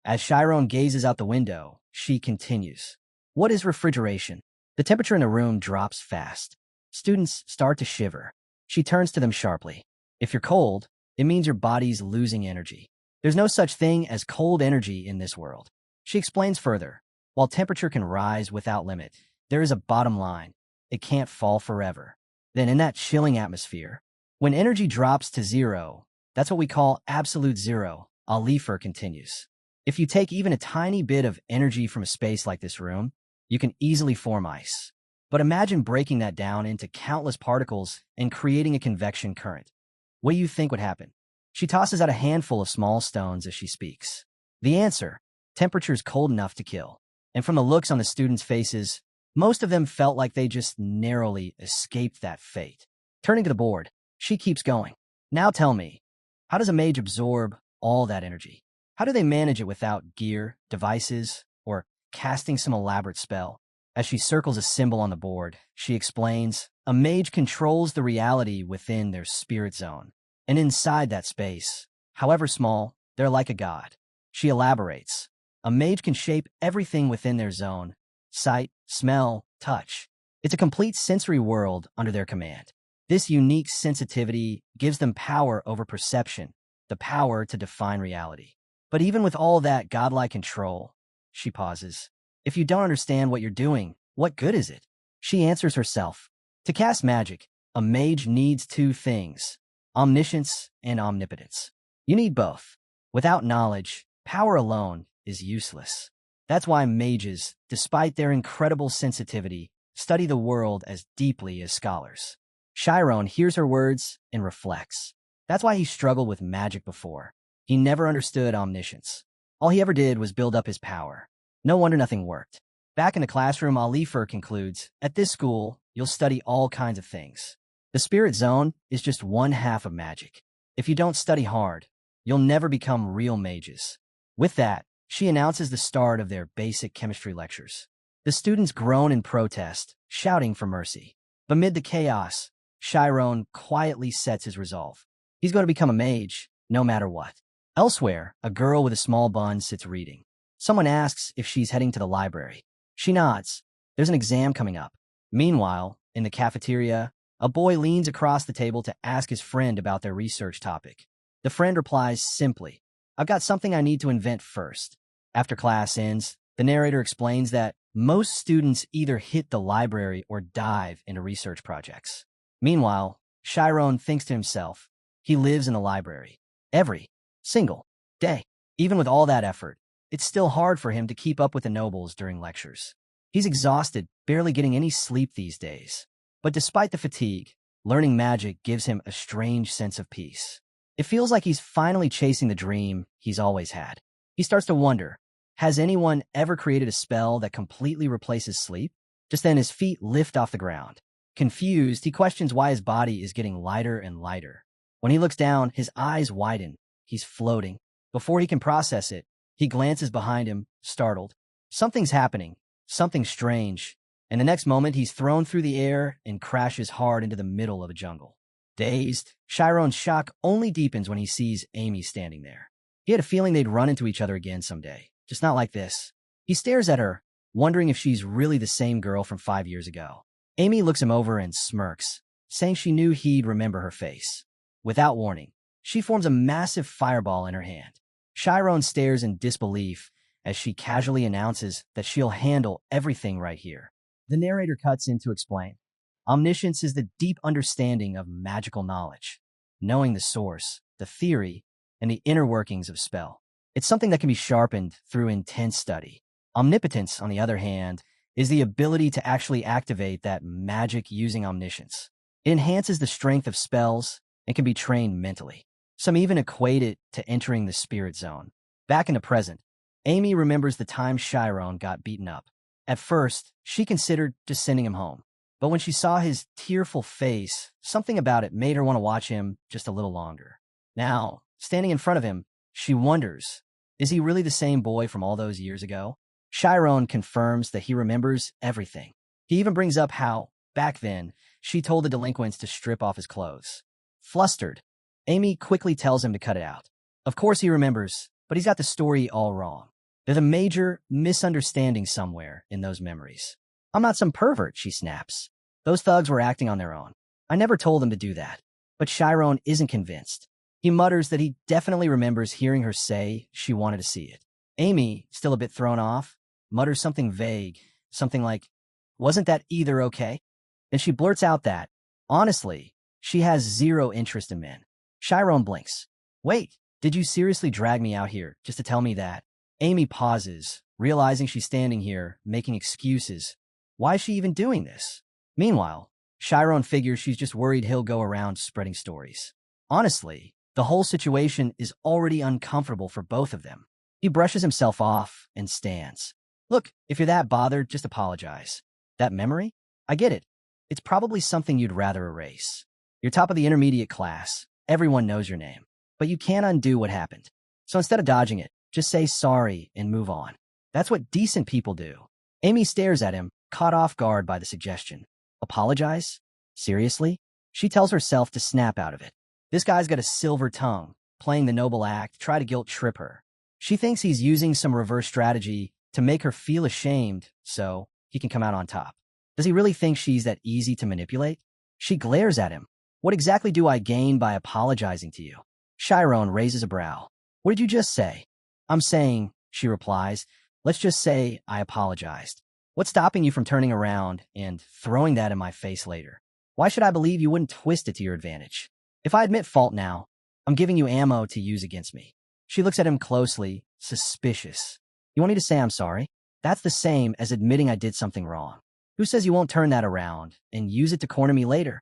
As Shyron gazes out the window, she continues. What is refrigeration? The temperature in the room drops fast. Students start to shiver. She turns to them sharply. If you're cold, it means your body's losing energy. There's no such thing as cold energy in this world. She explains further. While temperature can rise without limit, there is a bottom line. It can't fall forever. Then in that chilling atmosphere, when energy drops to zero, that's what we call absolute zero, Alifer continues. If you take even a tiny bit of energy from a space like this room, you can easily form ice. But imagine breaking that down into countless particles and creating a convection current. What do you think would happen? She tosses out a handful of small stones as she speaks. The answer, temperature's cold enough to kill. And from the looks on the students' faces, most of them felt like they just narrowly escaped that fate. Turning to the board, she keeps going. Now tell me, how does a mage absorb all that energy? How do they manage it without gear, devices, or casting some elaborate spell? As she circles a symbol on the board, she explains, a mage controls the reality within their spirit zone. And inside that space, however small, they're like a god. She elaborates, a mage can shape everything within their zone. Sight, smell, touch. It's a complete sensory world under their command. This unique sensitivity gives them power over perception, the power to define reality. But even with all that godlike control, she pauses. If you don't understand what you're doing, what good is it? She answers herself. To cast magic, a mage needs two things, omniscience and omnipotence. You need both. Without knowledge, power alone is useless. That's why mages, despite their incredible sensitivity, study the world as deeply as scholars. Shyron hears her words and reflects. That's why he struggled with magic before. He never understood omniscience. All he ever did was build up his power. No wonder nothing worked. Back in the classroom, Alifer concludes, at this school, you'll study all kinds of things. The spirit zone is just one half of magic. If you don't study hard, you'll never become real mages. With that, She announces the start of their basic chemistry lectures. The students groan in protest, shouting for mercy. Amid the chaos, Shyron quietly sets his resolve. He's going to become a mage, no matter what. Elsewhere, a girl with a small bun sits reading. Someone asks if she's heading to the library. She nods. There's an exam coming up. Meanwhile, in the cafeteria, a boy leans across the table to ask his friend about their research topic. The friend replies simply, "I've got something I need to invent first." After class ends, the narrator explains that most students either hit the library or dive into research projects. Meanwhile, Shyron thinks to himself, he lives in a library every single day. Even with all that effort, it's still hard for him to keep up with the nobles during lectures. He's exhausted, barely getting any sleep these days. But despite the fatigue, learning magic gives him a strange sense of peace. It feels like he's finally chasing the dream he's always had. He starts to wonder, has anyone ever created a spell that completely replaces sleep? Just then his feet lift off the ground. Confused, he questions why his body is getting lighter and lighter. When he looks down, his eyes widen. He's floating. Before he can process it, he glances behind him, startled. Something's happening, something strange, and the next moment he's thrown through the air and crashes hard into the middle of a jungle. Dazed, Shyron's shock only deepens when he sees Amy standing there. He had a feeling they'd run into each other again someday, just not like this. He stares at her, wondering if she's really the same girl from 5 years ago. Amy looks him over and smirks, saying she knew he'd remember her face. Without warning, she forms a massive fireball in her hand. Shyron stares in disbelief as she casually announces that she'll handle everything right here. The narrator cuts in to explain. Omniscience is the deep understanding of magical knowledge, knowing the source, the theory, and the inner workings of spell. It's something that can be sharpened through intense study. Omnipotence, on the other hand, is the ability to actually activate that magic using omniscience. It enhances the strength of spells and can be trained mentally. Some even equate it to entering the spirit zone. Back in the present, Amy remembers the time Shyron got beaten up. At first, she considered just sending him home. But when she saw his tearful face, something about it made her want to watch him just a little longer. Now, standing in front of him, she wonders, is he really the same boy from all those years ago? Shyron confirms that he remembers everything. He even brings up how, back then, she told the delinquents to strip off his clothes. Flustered, Amy quickly tells him to cut it out. Of course he remembers, but he's got the story all wrong. There's a major misunderstanding somewhere in those memories. I'm not some pervert, she snaps. Those thugs were acting on their own. I never told them to do that. But Shyron isn't convinced. He mutters that he definitely remembers hearing her say she wanted to see it. Amy, still a bit thrown off, mutters something vague, something like, wasn't that either okay? Then she blurts out that, honestly, she has zero interest in men. Shyron blinks. Wait, did you seriously drag me out here just to tell me that? Amy pauses, realizing she's standing here, making excuses. Why is she even doing this? Meanwhile, Shyron figures she's just worried he'll go around spreading stories. Honestly, the whole situation is already uncomfortable for both of them. He brushes himself off and stands. Look, if you're that bothered, just apologize. That memory? I get it. It's probably something you'd rather erase. You're top of the intermediate class. Everyone knows your name. But you can't undo what happened. So instead of dodging it, just say sorry and move on. That's what decent people do. Amy stares at him, caught off guard by the suggestion. Apologize? Seriously? She tells herself to snap out of it. This guy's got a silver tongue, playing the noble act, try to guilt trip her. She thinks he's using some reverse strategy to make her feel ashamed so he can come out on top. Does he really think she's that easy to manipulate? She glares at him. What exactly do I gain by apologizing to you? Shyron raises a brow. What did you just say? I'm saying, she replies, let's just say I apologized. What's stopping you from turning around and throwing that in my face later? Why should I believe you wouldn't twist it to your advantage? If I admit fault now, I'm giving you ammo to use against me. She looks at him closely, suspicious. You want me to say I'm sorry? That's the same as admitting I did something wrong. Who says you won't turn that around and use it to corner me later?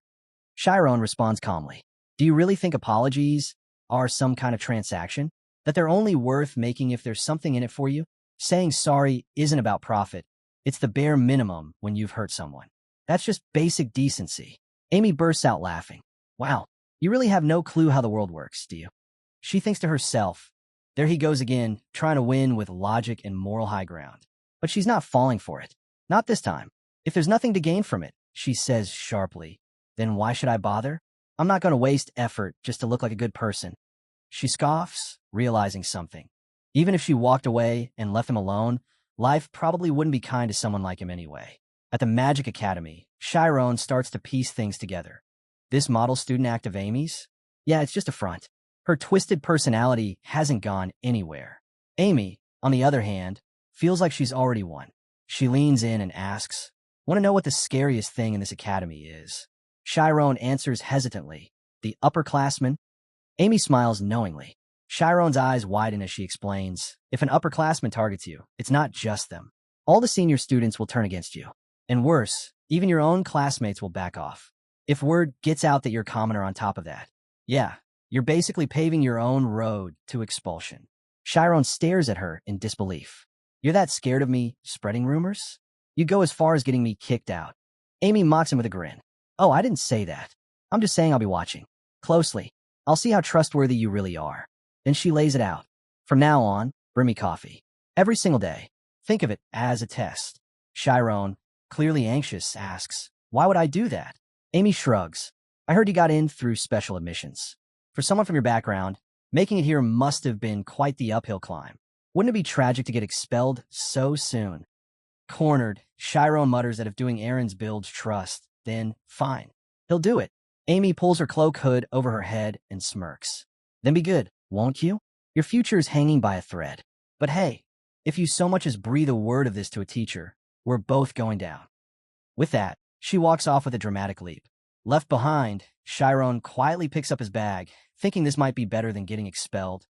Shyron responds calmly. Do you really think apologies are some kind of transaction? That they're only worth making if there's something in it for you? Saying sorry isn't about profit. It's the bare minimum when you've hurt someone. That's just basic decency. Amy bursts out laughing. Wow, you really have no clue how the world works, do you? She thinks to herself, There he goes again, trying to win with logic and moral high ground. But she's not falling for it. Not this time. If there's nothing to gain from it, she says sharply, then why should I bother? I'm not going to waste effort just to look like a good person. She scoffs, realizing something. Even if she walked away and left him alone, life probably wouldn't be kind to someone like him anyway. At the Magic Academy, Shyron starts to piece things together. This model student act of Amy's? Yeah, it's just a front. Her twisted personality hasn't gone anywhere. Amy, on the other hand, feels like she's already won. She leans in and asks, "Want to know what the scariest thing in this academy is?" Shyron answers hesitantly, "The upperclassmen?" Amy smiles knowingly. Shyron's eyes widen as she explains, "If an upperclassman targets you, it's not just them. All the senior students will turn against you. And worse, even your own classmates will back off. If word gets out that you're a commoner on top of that, yeah, you're basically paving your own road to expulsion." Shyron stares at her in disbelief. "You're that scared of me spreading rumors? You go as far as getting me kicked out." Amy mocks him with a grin. "Oh, I didn't say that. I'm just saying I'll be watching closely. I'll see how trustworthy you really are." Then she lays it out. "From now on, bring me coffee. Every single day. Think of it as a test." Shyron, clearly anxious, asks, "Why would I do that?" Amy shrugs. "I heard you got in through special admissions. For someone from your background, making it here must have been quite the uphill climb. Wouldn't it be tragic to get expelled so soon?" Cornered, Shyron mutters that if doing errands builds trust, then fine. He'll do it. Amy pulls her cloak hood over her head and smirks. "Then be good, won't you? Your future's hanging by a thread. But hey, if you so much as breathe a word of this to a teacher, we're both going down." With that, she walks off with a dramatic leap. Left behind, Shyron quietly picks up his bag, thinking this might be better than getting expelled.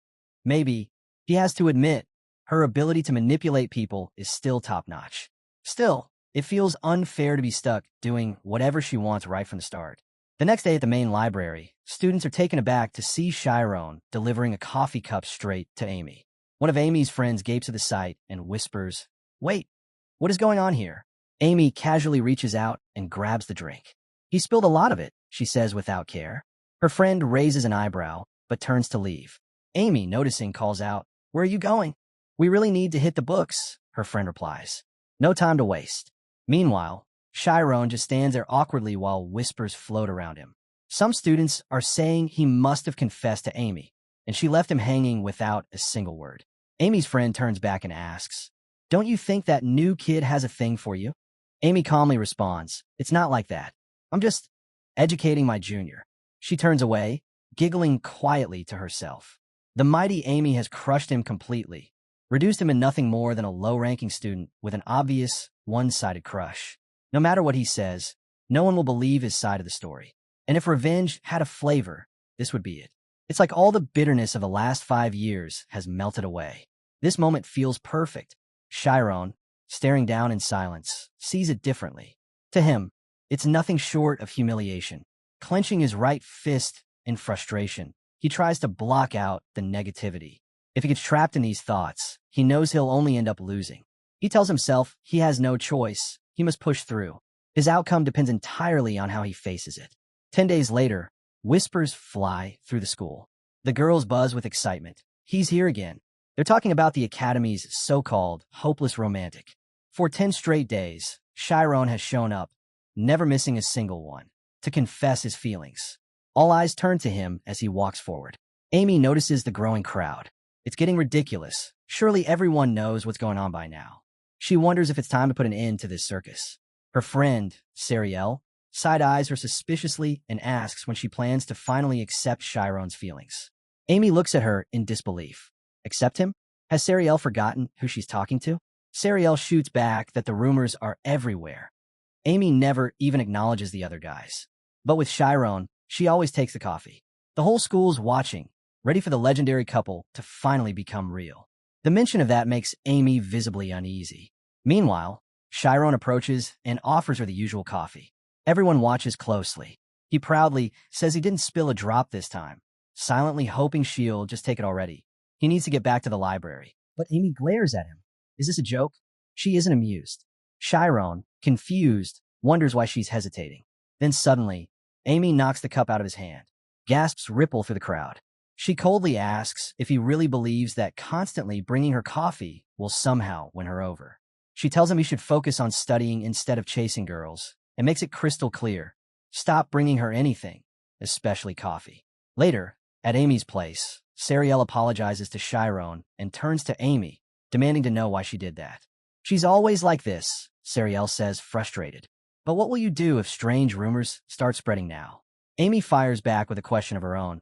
Maybe, he has to admit, her ability to manipulate people is still top-notch. Still, it feels unfair to be stuck doing whatever she wants right from the start. The next day at the main library, students are taken aback to see Shyron delivering a coffee cup straight to Amy. One of Amy's friends gapes at the sight and whispers, "Wait, what is going on here?" Amy casually reaches out and grabs the drink. "He spilled a lot of it," she says without care. Her friend raises an eyebrow, but turns to leave. Amy, noticing, calls out, "Where are you going?" "We really need to hit the books," her friend replies. "No time to waste." Meanwhile, Shyron just stands there awkwardly while whispers float around him. Some students are saying he must have confessed to Amy, and she left him hanging without a single word. Amy's friend turns back and asks, "Don't you think that new kid has a thing for you?" Amy calmly responds, "It's not like that. I'm just educating my junior." She turns away, giggling quietly to herself. The mighty Amy has crushed him completely, reduced him in nothing more than a low-ranking student with an obvious, one-sided crush. No matter what he says, no one will believe his side of the story. And if revenge had a flavor, this would be it. It's like all the bitterness of the last 5 years has melted away. This moment feels perfect. Shyron, staring down in silence, sees it differently. To him, it's nothing short of humiliation. Clenching his right fist in frustration, he tries to block out the negativity. If he gets trapped in these thoughts, he knows he'll only end up losing. He tells himself he has no choice. He must push through. His outcome depends entirely on how he faces it. 10 days later, whispers fly through the school. The girls buzz with excitement. He's here again. They're talking about the Academy's so-called hopeless romantic. For 10 straight days, Shyron has shown up, never missing a single one, to confess his feelings. All eyes turn to him as he walks forward. Amy notices the growing crowd. It's getting ridiculous. Surely everyone knows what's going on by now. She wonders if it's time to put an end to this circus. Her friend, Sariel, side-eyes her suspiciously and asks when she plans to finally accept Shyron's feelings. Amy looks at her in disbelief. Accept him? Has Sariel forgotten who she's talking to? Sariel shoots back that the rumors are everywhere. Amy never even acknowledges the other guys. But with Shyron, she always takes the coffee. The whole school's watching, ready for the legendary couple to finally become real. The mention of that makes Amy visibly uneasy. Meanwhile, Shyron approaches and offers her the usual coffee. Everyone watches closely. He proudly says he didn't spill a drop this time, silently hoping she'll just take it already. He needs to get back to the library. But Amy glares at him. Is this a joke? She isn't amused. Shyron, confused, wonders why she's hesitating. Then suddenly, Amy knocks the cup out of his hand. Gasps ripple through the crowd. She coldly asks if he really believes that constantly bringing her coffee will somehow win her over. She tells him he should focus on studying instead of chasing girls, and makes it crystal clear. Stop bringing her anything, especially coffee. Later, at Amy's place, Sariel apologizes to Shyron and turns to Amy, demanding to know why she did that. She's always like this, Sariel says, frustrated. But what will you do if strange rumors start spreading now? Amy fires back with a question of her own.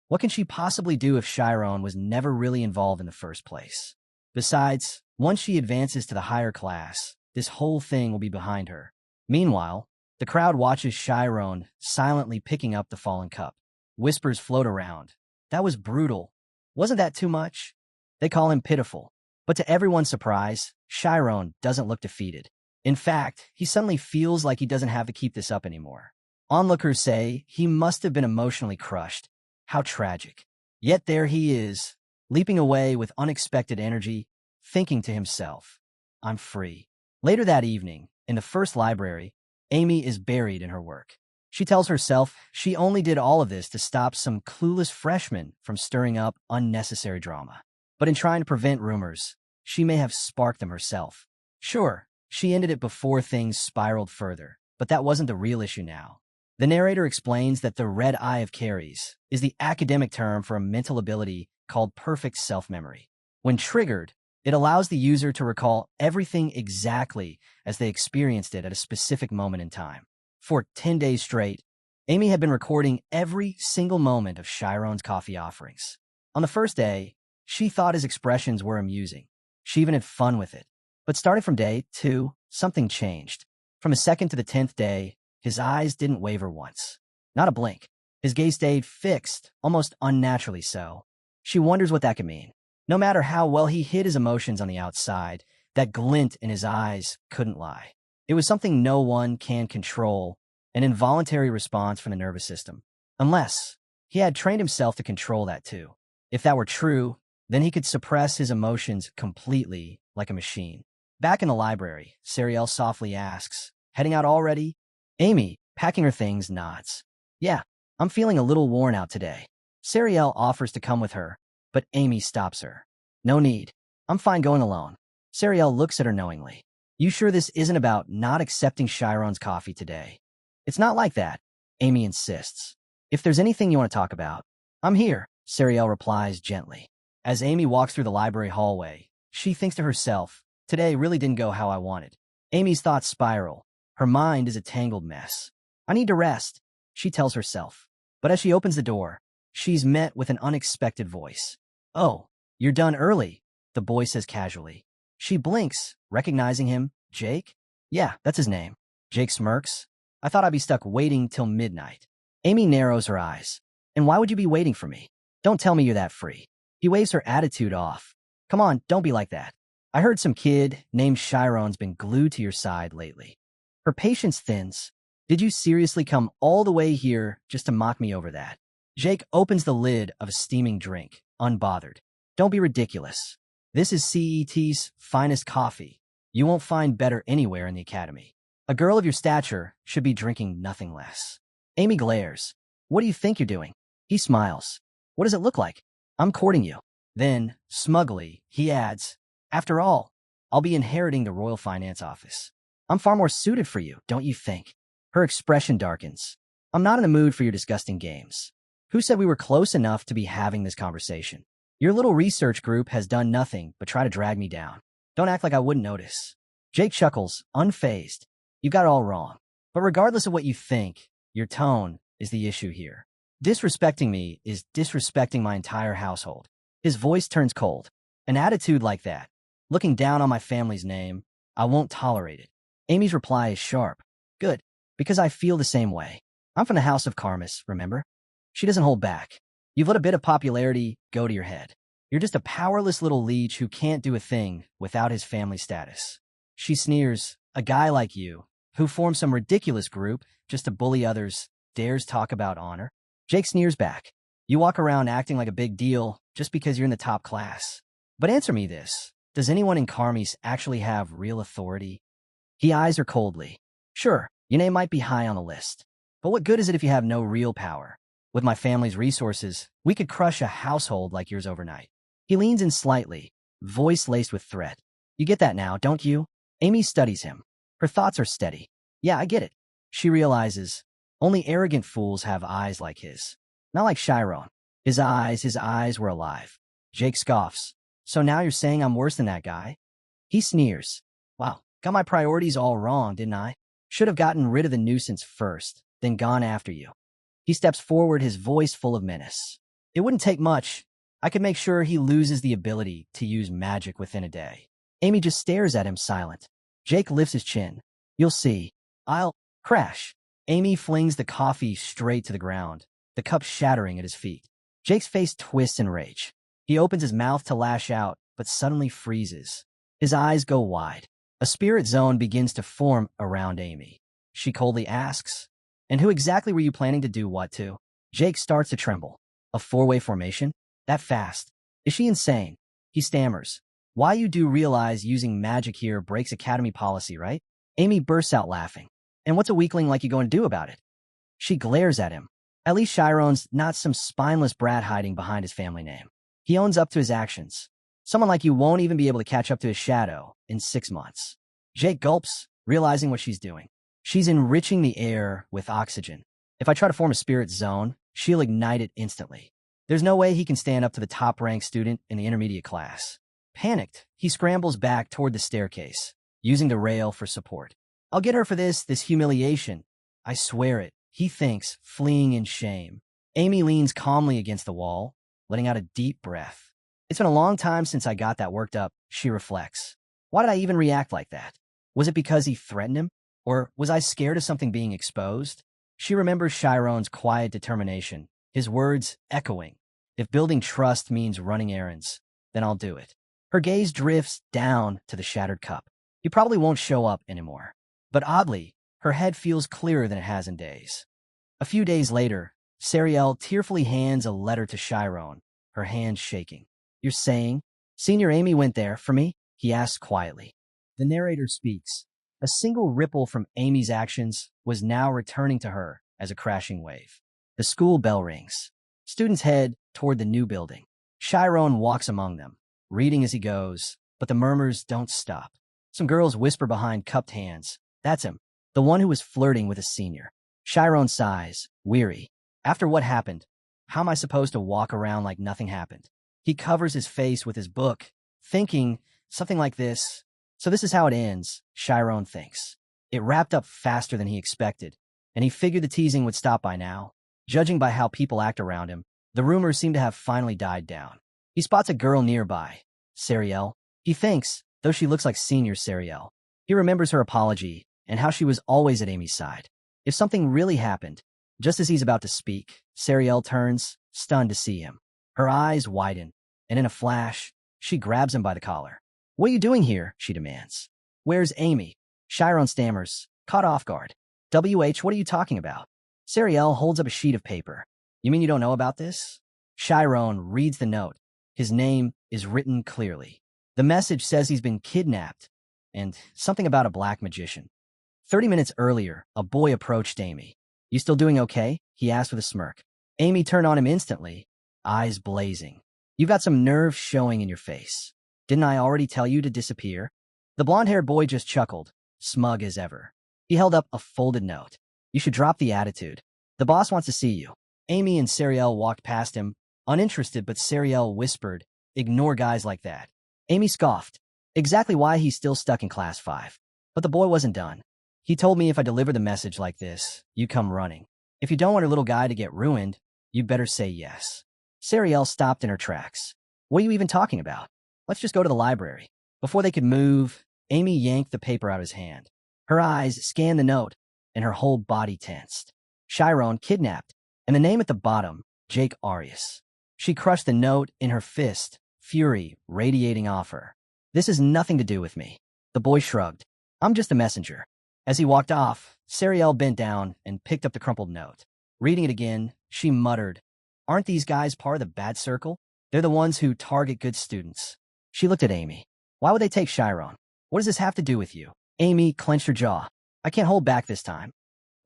What can she possibly do if Shyron was never really involved in the first place? Besides, once she advances to the higher class, this whole thing will be behind her. Meanwhile, the crowd watches Shyron silently picking up the fallen cup. Whispers float around. That was brutal. Wasn't that too much? They call him pitiful. But to everyone's surprise, Shyron doesn't look defeated. In fact, he suddenly feels like he doesn't have to keep this up anymore. Onlookers say he must have been emotionally crushed. How tragic. Yet there he is, leaping away with unexpected energy, thinking to himself, I'm free. Later that evening, in the first library, Amy is buried in her work. She tells herself she only did all of this to stop some clueless freshman from stirring up unnecessary drama. But in trying to prevent rumors, she may have sparked them herself. Sure, she ended it before things spiraled further, but that wasn't the real issue now. The narrator explains that the red eye of Caries is the academic term for a mental ability called perfect self-memory. When triggered, it allows the user to recall everything exactly as they experienced it at a specific moment in time. For 10 days straight, Amy had been recording every single moment of Shyron's coffee offerings. On the first day, she thought his expressions were amusing. She even had fun with it. But starting from day 2, something changed. From the 2nd to the 10th day, his eyes didn't waver once. Not a blink. His gaze stayed fixed, almost unnaturally so. She wonders what that could mean. No matter how well he hid his emotions on the outside, that glint in his eyes couldn't lie. It was something no one can control, an involuntary response from the nervous system. Unless he had trained himself to control that too. If that were true, then he could suppress his emotions completely like a machine. Back in the library, Sariel softly asks, heading out already? Amy, packing her things, nods. Yeah, I'm feeling a little worn out today. Sariel offers to come with her, but Amy stops her. No need. I'm fine going alone. Sariel looks at her knowingly. You sure this isn't about not accepting Shyron's coffee today? It's not like that, Amy insists. If there's anything you want to talk about, I'm here, Sariel replies gently. As Amy walks through the library hallway, she thinks to herself, today really didn't go how I wanted. Amy's thoughts spiral. Her mind is a tangled mess. I need to rest, she tells herself. But as she opens the door, she's met with an unexpected voice. Oh, you're done early, the boy says casually. She blinks, recognizing him. Jake? Yeah, that's his name. Jake smirks. I thought I'd be stuck waiting till midnight. Amy narrows her eyes. And why would you be waiting for me? Don't tell me you're that free. He waves her attitude off. Come on, don't be like that. I heard some kid named Shyron's been glued to your side lately. Her patience thins. Did you seriously come all the way here just to mock me over that? Jake opens the lid of a steaming drink, unbothered. Don't be ridiculous. This is CET's finest coffee. You won't find better anywhere in the academy. A girl of your stature should be drinking nothing less. Amy glares. What do you think you're doing? He smiles. What does it look like? I'm courting you. Then, smugly, he adds, after all, I'll be inheriting the Royal Finance Office. I'm far more suited for you, don't you think? Her expression darkens. I'm not in the mood for your disgusting games. Who said we were close enough to be having this conversation? Your little research group has done nothing but try to drag me down. Don't act like I wouldn't notice. Jake chuckles, unfazed. You got it all wrong. But regardless of what you think, your tone is the issue here. Disrespecting me is disrespecting my entire household. His voice turns cold. An attitude like that, looking down on my family's name, I won't tolerate it. Amy's reply is sharp. Good, because I feel the same way. I'm from the House of Karmas, remember? She doesn't hold back. You've let a bit of popularity go to your head. You're just a powerless little leech who can't do a thing without his family status. She sneers, a guy like you, who forms some ridiculous group just to bully others, dares talk about honor? Jake sneers back. You walk around acting like a big deal just because you're in the top class. But answer me this. Does anyone in Karmis actually have real authority? He eyes her coldly. Sure, your name might be high on the list. But what good is it if you have no real power? With my family's resources, we could crush a household like yours overnight. He leans in slightly, voice laced with threat. You get that now, don't you? Amy studies him. Her thoughts are steady. Yeah, I get it. She realizes only arrogant fools have eyes like his. Not like Shyron. His eyes were alive. Jake scoffs. So now you're saying I'm worse than that guy? He sneers. Wow, got my priorities all wrong, didn't I? Should have gotten rid of the nuisance first, then gone after you. He steps forward, his voice full of menace. It wouldn't take much. I could make sure he loses the ability to use magic within a day. Amy just stares at him silent. Jake lifts his chin. You'll see. I'll crash. Amy flings the coffee straight to the ground, the cup shattering at his feet. Jake's face twists in rage. He opens his mouth to lash out, but suddenly freezes. His eyes go wide. A spirit zone begins to form around Amy. She coldly asks, and who exactly were you planning to do what to? Jake starts to tremble. A four-way formation? That fast? Is she insane? He stammers. Why you do realize using magic here breaks academy policy, right? Amy bursts out laughing. And what's a weakling like you going to do about it? She glares at him. At least Shyron's not some spineless brat hiding behind his family name. He owns up to his actions. Someone like you won't even be able to catch up to his shadow in 6 months. Jake gulps, realizing what she's doing. She's enriching the air with oxygen. If I try to form a spirit zone, she'll ignite it instantly. There's no way he can stand up to the top-ranked student in the intermediate class. Panicked, he scrambles back toward the staircase, using the rail for support. I'll get her for this humiliation. I swear it, he thinks, fleeing in shame. Amy leans calmly against the wall, letting out a deep breath. It's been a long time since I got that worked up, she reflects. Why did I even react like that? Was it because he threatened him? Or was I scared of something being exposed? She remembers Shyron's quiet determination, his words echoing. If building trust means running errands, then I'll do it. Her gaze drifts down to the shattered cup. He probably won't show up anymore. But oddly, her head feels clearer than it has in days. A few days later, Sariel tearfully hands a letter to Shyron, her hand shaking. You're saying, Senior Amy went there for me? He asks quietly. The narrator speaks. A single ripple from Amy's actions was now returning to her as a crashing wave. The school bell rings. Students head toward the new building. Shyron walks among them, reading as he goes, but the murmurs don't stop. Some girls whisper behind cupped hands. That's him, the one who was flirting with a senior. Shyron sighs, weary. After what happened, how am I supposed to walk around like nothing happened? He covers his face with his book, thinking something like this. So this is how it ends, Shyron thinks. It wrapped up faster than he expected, and he figured the teasing would stop by now. Judging by how people act around him, the rumors seem to have finally died down. He spots a girl nearby, Sariel. He thinks, though she looks like senior Sariel. He remembers her apology and how she was always at Amy's side. If something really happened, just as he's about to speak, Sariel turns, stunned to see him. Her eyes widen, and in a flash, she grabs him by the collar. What are you doing here? She demands. Where's Amy? Shyron stammers, caught off guard. WH, what are you talking about? Sariel holds up a sheet of paper. You mean you don't know about this? Shyron reads the note. His name is written clearly. The message says he's been kidnapped, and something about a black magician. 30 minutes earlier, a boy approached Amy. You still doing okay? He asked with a smirk. Amy turned on him instantly, eyes blazing. You've got some nerve showing in your face. Didn't I already tell you to disappear? The blonde-haired boy just chuckled, smug as ever. He held up a folded note. You should drop the attitude. The boss wants to see you. Amy and Sariel walked past him, uninterested, but Sariel whispered, ignore guys like that. Amy scoffed. Exactly why he's still stuck in class 5. But the boy wasn't done. He told me if I deliver the message like this, you come running. If you don't want your little guy to get ruined, you'd better say yes. Sariel stopped in her tracks. What are you even talking about? Let's just go to the library. Before they could move, Amy yanked the paper out of his hand. Her eyes scanned the note, and her whole body tensed. Shyron kidnapped, and the name at the bottom, Jake Arias. She crushed the note in her fist, fury radiating off her. This has nothing to do with me. The boy shrugged. I'm just a messenger. As he walked off, Sariel bent down and picked up the crumpled note. Reading it again, she muttered, aren't these guys part of the bad circle? They're the ones who target good students. She looked at Amy. Why would they take Shyron? What does this have to do with you? Amy clenched her jaw. I can't hold back this time.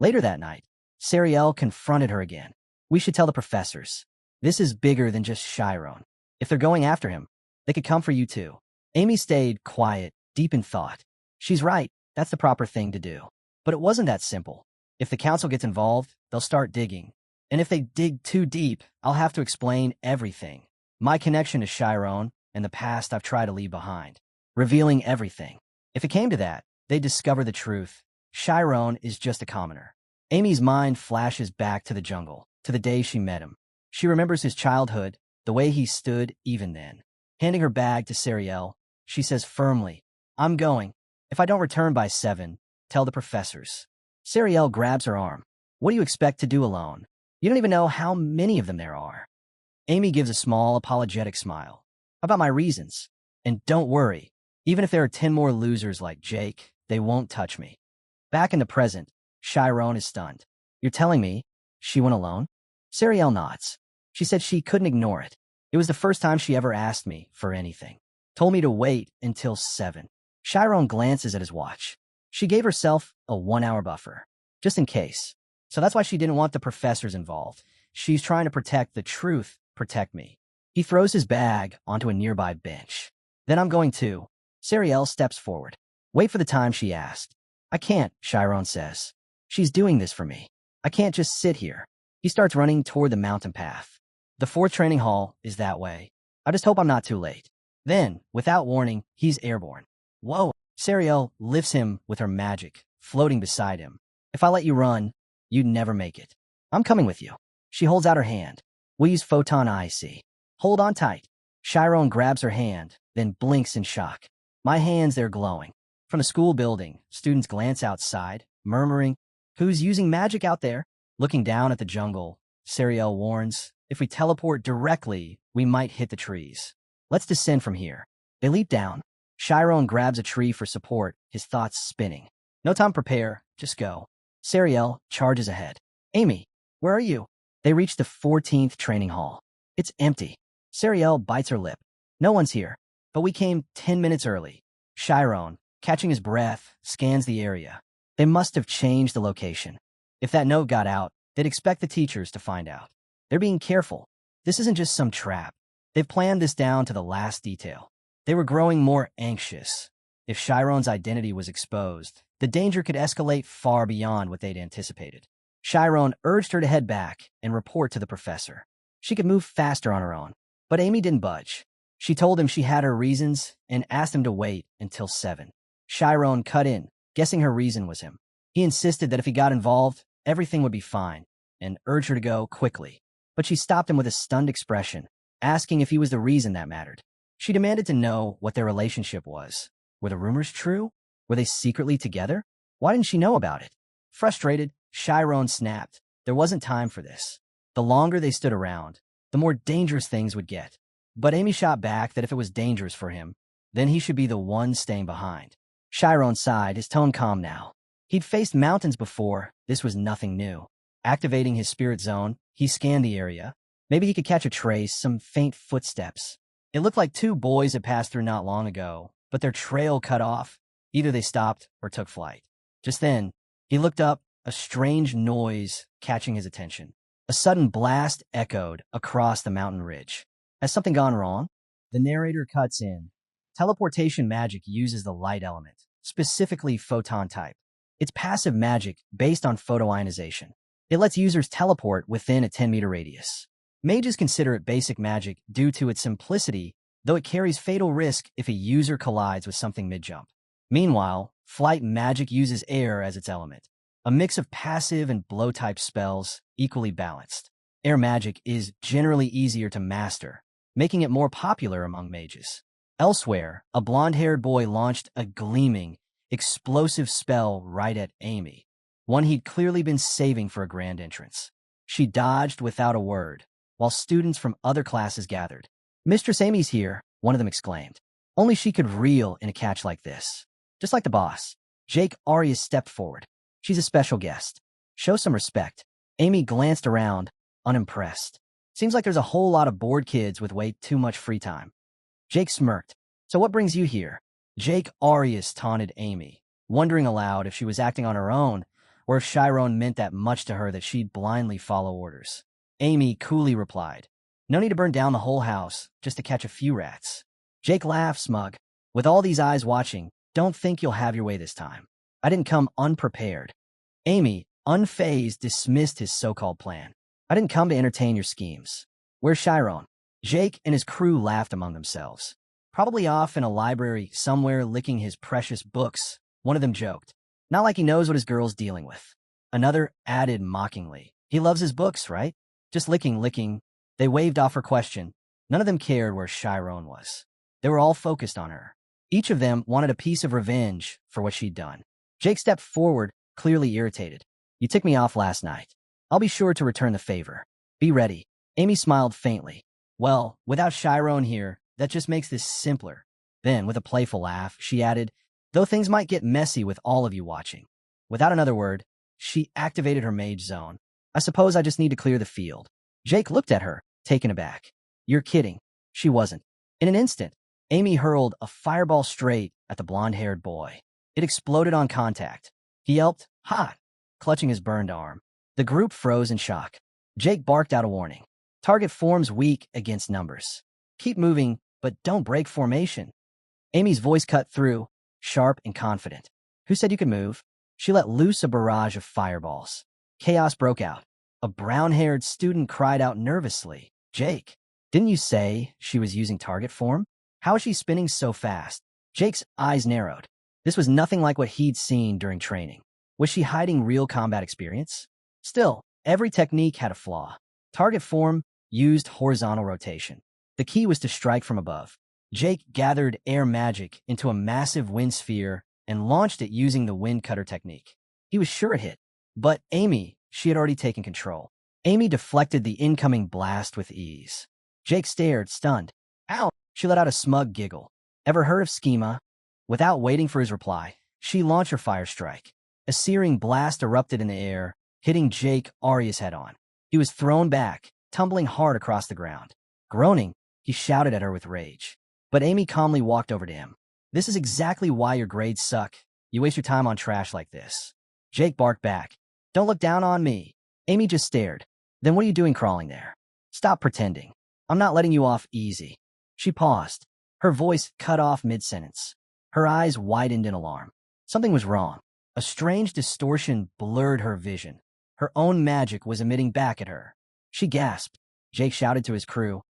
Later that night, Sariel confronted her again. We should tell the professors. This is bigger than just Shyron. If they're going after him, they could come for you too. Amy stayed quiet, deep in thought. She's right, that's the proper thing to do. But it wasn't that simple. If the council gets involved, they'll start digging. And if they dig too deep, I'll have to explain everything. My connection to Shyron and the past I've tried to leave behind. Revealing everything. If it came to that, they'd discover the truth. Shyron is just a commoner. Amy's mind flashes back to the jungle, to the day she met him. She remembers his childhood, the way he stood even then. Handing her bag to Sariel, she says firmly, I'm going. If I don't return by 7, tell the professors. Sariel grabs her arm. What do you expect to do alone? You don't even know how many of them there are. Amy gives a small, apologetic smile. About my reasons. And don't worry, even if there are 10 more losers like Jake, they won't touch me. Back in the present, Shyron is stunned. You're telling me she went alone? Sariel nods. She said she couldn't ignore it. It was the first time she ever asked me for anything. Told me to wait until 7. Shyron glances at his watch. She gave herself a 1-hour buffer, just in case. So that's why she didn't want the professors involved. She's trying to protect the truth, protect me. He throws his bag onto a nearby bench. Then I'm going too. Sariel steps forward. Wait for the time she asked. I can't, Shyron says. She's doing this for me. I can't just sit here. He starts running toward the mountain path. The 4th training hall is that way. I just hope I'm not too late. Then, without warning, he's airborne. Whoa! Sariel lifts him with her magic, floating beside him. If I let you run, you'd never make it. I'm coming with you. She holds out her hand. We'll use photon IC. Hold on tight. Shyron grabs her hand, then blinks in shock. My hands, they're glowing. From the school building, students glance outside, murmuring, who's using magic out there? Looking down at the jungle, Sariel warns, if we teleport directly, we might hit the trees. Let's descend from here. They leap down. Shyron grabs a tree for support, his thoughts spinning. No time to prepare, just go. Sariel charges ahead. Amy, where are you? They reach the 14th training hall. It's empty. Sariel bites her lip. No one's here, but we came 10 minutes early. Shyron, catching his breath, scans the area. They must have changed the location. If that note got out, they'd expect the teachers to find out. They're being careful. This isn't just some trap. They've planned this down to the last detail. They were growing more anxious. If Shyron's identity was exposed, the danger could escalate far beyond what they'd anticipated. Shyron urged her to head back and report to the professor. She could move faster on her own, but Amy didn't budge. She told him she had her reasons and asked him to wait until 7. Shyron cut in, guessing her reason was him. He insisted that if he got involved, everything would be fine, and urged her to go quickly. But she stopped him with a stunned expression, asking if he was the reason that mattered. She demanded to know what their relationship was. Were the rumors true? Were they secretly together? Why didn't she know about it? Frustrated, Shyron snapped. There wasn't time for this. The longer they stood around, the more dangerous things would get. But Amy shot back that if it was dangerous for him, then he should be the one staying behind. Shyron sighed, his tone calm now. He'd faced mountains before. This was nothing new. Activating his spirit zone, he scanned the area. Maybe he could catch a trace, some faint footsteps. It looked like 2 boys had passed through not long ago, but their trail cut off. Either they stopped or took flight. Just then, he looked up, a strange noise catching his attention. A sudden blast echoed across the mountain ridge. Has something gone wrong? The narrator cuts in. Teleportation magic uses the light element, specifically photon type. It's passive magic based on photoionization. It lets users teleport within a 10-meter radius. Mages consider it basic magic due to its simplicity, though it carries fatal risk if a user collides with something mid-jump. Meanwhile, flight magic uses air as its element. A mix of passive and blow-type spells, equally balanced. Air magic is generally easier to master, making it more popular among mages. Elsewhere, a blonde-haired boy launched a gleaming, explosive spell right at Amy, one he'd clearly been saving for a grand entrance. She dodged without a word, while students from other classes gathered. Mistress Amy's here, one of them exclaimed. Only she could reel in a catch like this. Just like the boss, Jake Arias stepped forward. She's a special guest. Show some respect. Amy glanced around, unimpressed. Seems like there's a whole lot of bored kids with way too much free time. Jake smirked. So what brings you here? Jake Arias taunted Amy, wondering aloud if she was acting on her own or if Shyron meant that much to her that she'd blindly follow orders. Amy coolly replied. No need to burn down the whole house just to catch a few rats. Jake laughed, smug. With all these eyes watching, don't think you'll have your way this time. I didn't come unprepared. Amy, unfazed, dismissed his so-called plan. I didn't come to entertain your schemes. Where's Shyron? Jake and his crew laughed among themselves. Probably off in a library somewhere licking his precious books, one of them joked. Not like he knows what his girl's dealing with. Another added mockingly. He loves his books, right? Just licking. They waved off her question. None of them cared where Shyron was. They were all focused on her. Each of them wanted a piece of revenge for what she'd done. Jake stepped forward, clearly irritated. You ticked me off last night. I'll be sure to return the favor. Be ready. Amy smiled faintly. Well, without Shyron here, that just makes this simpler. Then, with a playful laugh, she added, though things might get messy with all of you watching. Without another word, she activated her mage zone. I suppose I just need to clear the field. Jake looked at her, taken aback. You're kidding. She wasn't. In an instant, Amy hurled a fireball straight at the blonde-haired boy. It exploded on contact. He yelped, hot, clutching his burned arm. The group froze in shock. Jake barked out a warning. Target form's weak against numbers. Keep moving, but don't break formation. Amy's voice cut through, sharp and confident. Who said you could move? She let loose a barrage of fireballs. Chaos broke out. A brown-haired student cried out nervously. Jake, didn't you say she was using target form? How is she spinning so fast? Jake's eyes narrowed. This was nothing like what he'd seen during training. Was she hiding real combat experience? Still, every technique had a flaw. Target form used horizontal rotation. The key was to strike from above. Jake gathered air magic into a massive wind sphere and launched it using the wind cutter technique. He was sure it hit. But Amy, she had already taken control. Amy deflected the incoming blast with ease. Jake stared, stunned. Ow! She let out a smug giggle. Ever heard of Schema? Without waiting for his reply, she launched her fire strike. A searing blast erupted in the air, hitting Jake Aria's head on. He was thrown back, tumbling hard across the ground. Groaning, he shouted at her with rage. But Amy calmly walked over to him. This is exactly why your grades suck. You waste your time on trash like this. Jake barked back. Don't look down on me. Amy just stared. Then what are you doing crawling there? Stop pretending. I'm not letting you off easy. She paused. Her voice cut off mid-sentence. Her eyes widened in alarm. Something was wrong. A strange distortion blurred her vision. Her own magic was emitting back at her. She gasped. Jake shouted to his crew.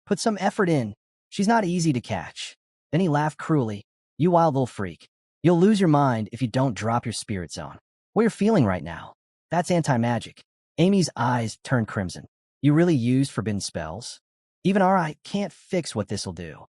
Put some effort in. She's not easy to catch. Then he laughed cruelly. You wild little freak. You'll lose your mind if you don't drop your spirit zone. What you're feeling right now. That's anti-magic. Amy's eyes turned crimson. You really used forbidden spells? Even our eye can't fix what this'll do.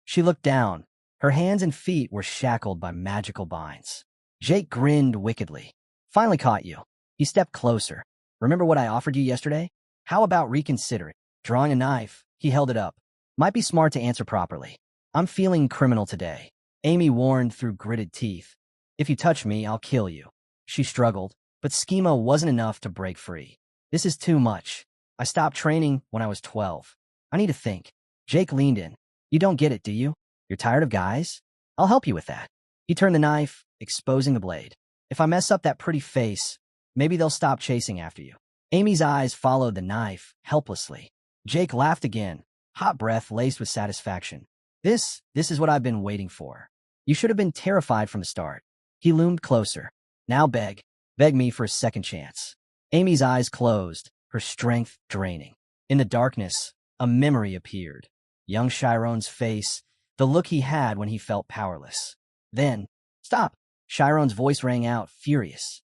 She looked down. Her hands and feet were shackled by magical binds. Jake grinned wickedly. Finally caught you. He stepped closer. Remember what I offered you yesterday? How about reconsider it? Drawing a knife, he held it up. Might be smart to answer properly. I'm feeling criminal today. Amy warned through gritted teeth. If you touch me, I'll kill you. She struggled, but Schema wasn't enough to break free. This is too much. I stopped training when I was 12. I need to think. Jake leaned in. You don't get it, do you? You're tired of guys? I'll help you with that. He turned the knife, exposing the blade. If I mess up that pretty face, maybe they'll stop chasing after you. Amy's eyes followed the knife, helplessly. Jake laughed again, hot breath laced with satisfaction. This is what I've been waiting for. You should have been terrified from the start. He loomed closer. Now beg me for a second chance. Amy's eyes closed, her strength draining. In the darkness, a memory appeared. Young Chiron's face, the look he had when he felt powerless. Then, stop! Chiron's voice rang out, furious.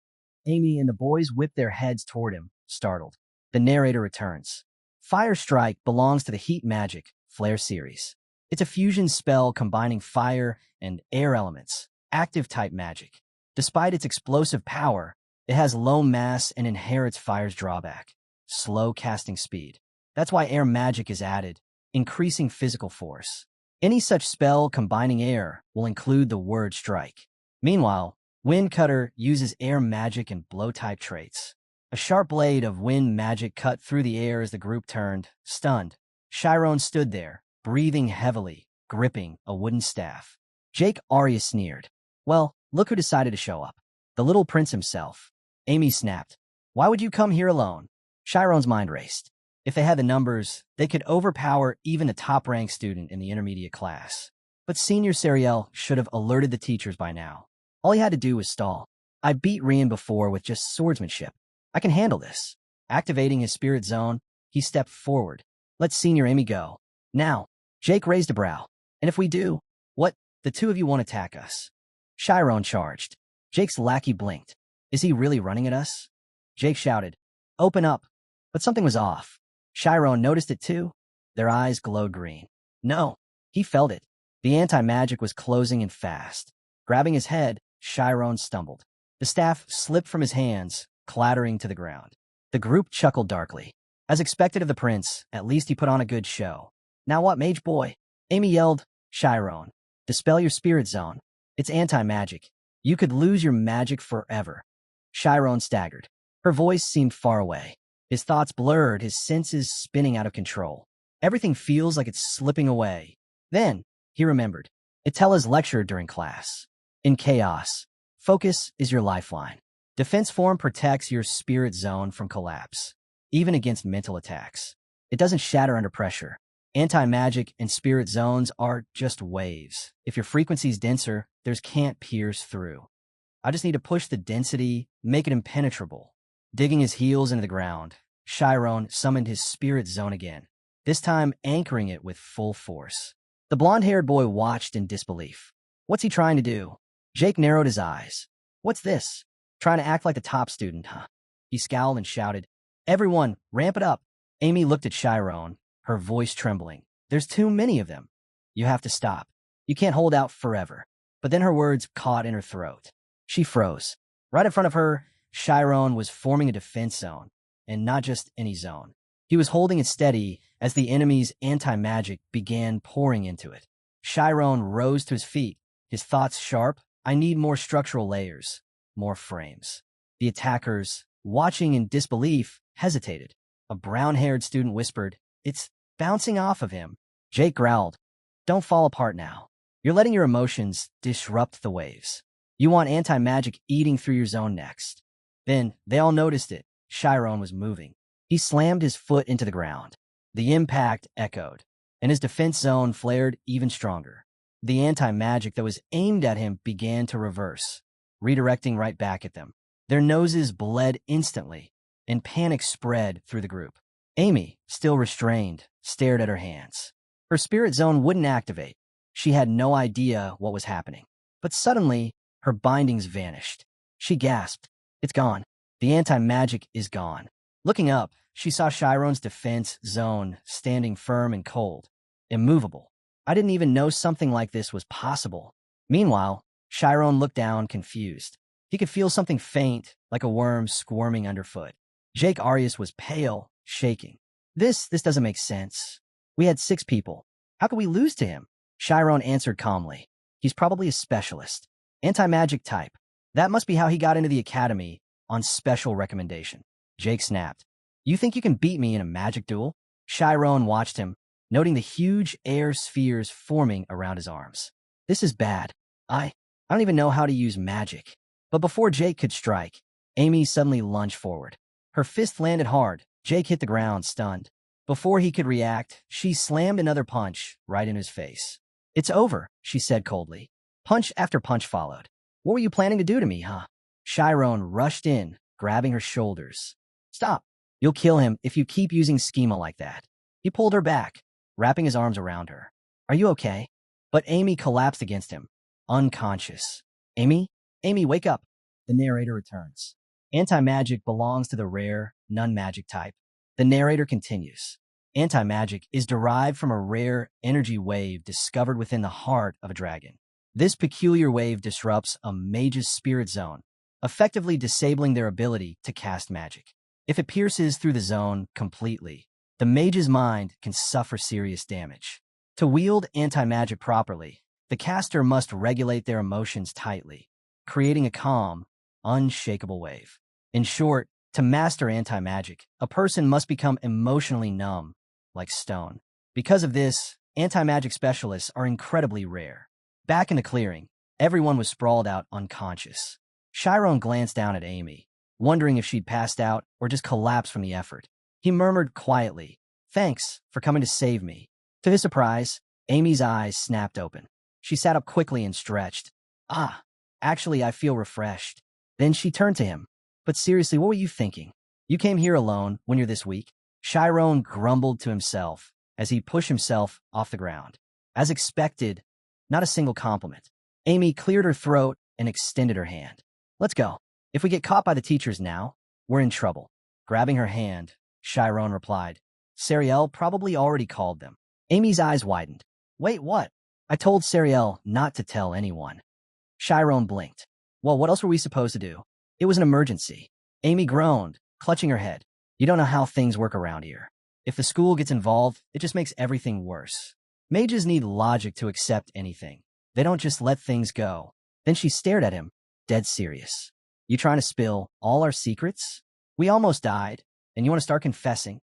Amy and the boys whipped their heads toward him, startled. The narrator returns. Fire Strike belongs to the Heat Magic Flare series. It's a fusion spell combining fire and air elements, active-type magic. Despite its explosive power, it has low mass and inherits fire's drawback, slow casting speed. That's why air magic is added, increasing physical force. Any such spell combining air will include the word strike. Meanwhile, Wind Cutter uses air magic and blow-type traits. A sharp blade of wind magic cut through the air as the group turned, stunned. Shyron stood there, breathing heavily, gripping a wooden staff. Jake Aria sneered. Well, look who decided to show up. The little prince himself. Amy snapped. Why would you come here alone? Chiron's mind raced. If they had the numbers, they could overpower even a top-ranked student in the intermediate class. But Senior Seriel should have alerted the teachers by now. All he had to do was stall. I beat Rian before with just swordsmanship. I can handle this. Activating his spirit zone, he stepped forward. Let Senior Amy go. Now, Jake raised a brow. And if we do, what? The two of you won't attack us. Shyron charged. Jake's lackey blinked. Is he really running at us? Jake shouted, open up. But something was off. Shyron noticed it too. Their eyes glowed green. No, he felt it. The anti-magic was closing in fast. Grabbing his head, Shyron stumbled. The staff slipped from his hands, clattering to the ground. The group chuckled darkly. As expected of the prince, at least he put on a good show. Now what, mage boy? Amy yelled, Shyron, dispel your spirit zone. It's anti-magic. You could lose your magic forever. Shyron staggered. Her voice seemed far away. His thoughts blurred, his senses spinning out of control. Everything feels like it's slipping away. Then, he remembered. Itella's lecture during class. In chaos, focus is your lifeline. Defense form protects your spirit zone from collapse, even against mental attacks. It doesn't shatter under pressure. Anti-magic and spirit zones are just waves. If your frequency's denser, theirs can't pierce through. I just need to push the density, make it impenetrable. Digging his heels into the ground, Shyron summoned his spirit zone again, this time anchoring it with full force. The blonde-haired boy watched in disbelief. What's he trying to do? Jake narrowed his eyes. What's this? Trying to act like the top student, huh? He scowled and shouted, everyone, ramp it up. Amy looked at Shyron, her voice trembling. There's too many of them. You have to stop. You can't hold out forever. But then her words caught in her throat. She froze. Right in front of her, Shyron was forming a defense zone, and not just any zone. He was holding it steady as the enemy's anti-magic began pouring into it. Shyron rose to his feet, his thoughts sharp. I need more structural layers, more frames. The attackers, watching in disbelief, hesitated. A brown-haired student whispered, it's bouncing off of him. Jake growled, don't fall apart now. You're letting your emotions disrupt the waves. You want anti-magic eating through your zone next. Then, they all noticed it. Shyron was moving. He slammed his foot into the ground. The impact echoed, and his defense zone flared even stronger. The anti-magic that was aimed at him began to reverse, redirecting right back at them. Their noses bled instantly, and panic spread through the group. Amy, still restrained, stared at her hands. Her spirit zone wouldn't activate. She had no idea what was happening. But suddenly, her bindings vanished. She gasped. It's gone. The anti-magic is gone. Looking up, she saw Shyron's defense zone standing firm and cold, immovable. I didn't even know something like this was possible. Meanwhile, Shyron looked down, confused. He could feel something faint, like a worm squirming underfoot. Jake Arias was pale, shaking. This doesn't make sense. We had 6 people. How could we lose to him? Shyron answered calmly. He's probably a specialist. Anti-magic type. That must be how he got into the academy on special recommendation. Jake snapped. You think you can beat me in a magic duel? Shyron watched him, noting the huge air spheres forming around his arms. This is bad. I don't even know how to use magic. But before Jake could strike, Amy suddenly lunged forward. Her fist landed hard. Jake hit the ground, stunned. Before he could react, she slammed another punch right in his face. It's over, she said coldly. Punch after punch followed. What were you planning to do to me, huh? Shyron rushed in, grabbing her shoulders. Stop. You'll kill him if you keep using Schema like that. He pulled her back, wrapping his arms around her. Are you okay? But Amy collapsed against him, unconscious. Amy? Amy, wake up. The narrator returns. Anti-magic belongs to the rare, non-magic type. The narrator continues. Anti-magic is derived from a rare energy wave discovered within the heart of a dragon. This peculiar wave disrupts a mage's spirit zone, effectively disabling their ability to cast magic. If it pierces through the zone completely, the mage's mind can suffer serious damage. To wield anti-magic properly, the caster must regulate their emotions tightly, creating a calm, unshakable wave. In short, to master anti-magic, a person must become emotionally numb, like stone. Because of this, anti-magic specialists are incredibly rare. Back in the clearing, everyone was sprawled out unconscious. Shyron glanced down at Amy, wondering if she'd passed out or just collapsed from the effort. He murmured quietly, "Thanks for coming to save me." To his surprise, Amy's eyes snapped open. She sat up quickly and stretched. "Ah, actually, I feel refreshed." Then she turned to him. "But seriously, what were you thinking? You came here alone when you're this weak?" Shyron grumbled to himself as he pushed himself off the ground. As expected, not a single compliment. Amy cleared her throat and extended her hand. "Let's go. If we get caught by the teachers now, we're in trouble." Grabbing her hand, Shyron replied, "Sariel probably already called them." Amy's eyes widened. "Wait, what?" "I told Sariel not to tell anyone." Shyron blinked. "Well, what else were we supposed to do?" "It was an emergency." Amy groaned, clutching her head. "You don't know how things work around here. If the school gets involved, it just makes everything worse. Mages need logic to accept anything. They don't just let things go." Then she stared at him, dead serious. "You trying to spill all our secrets? We almost died, and you want to start confessing?"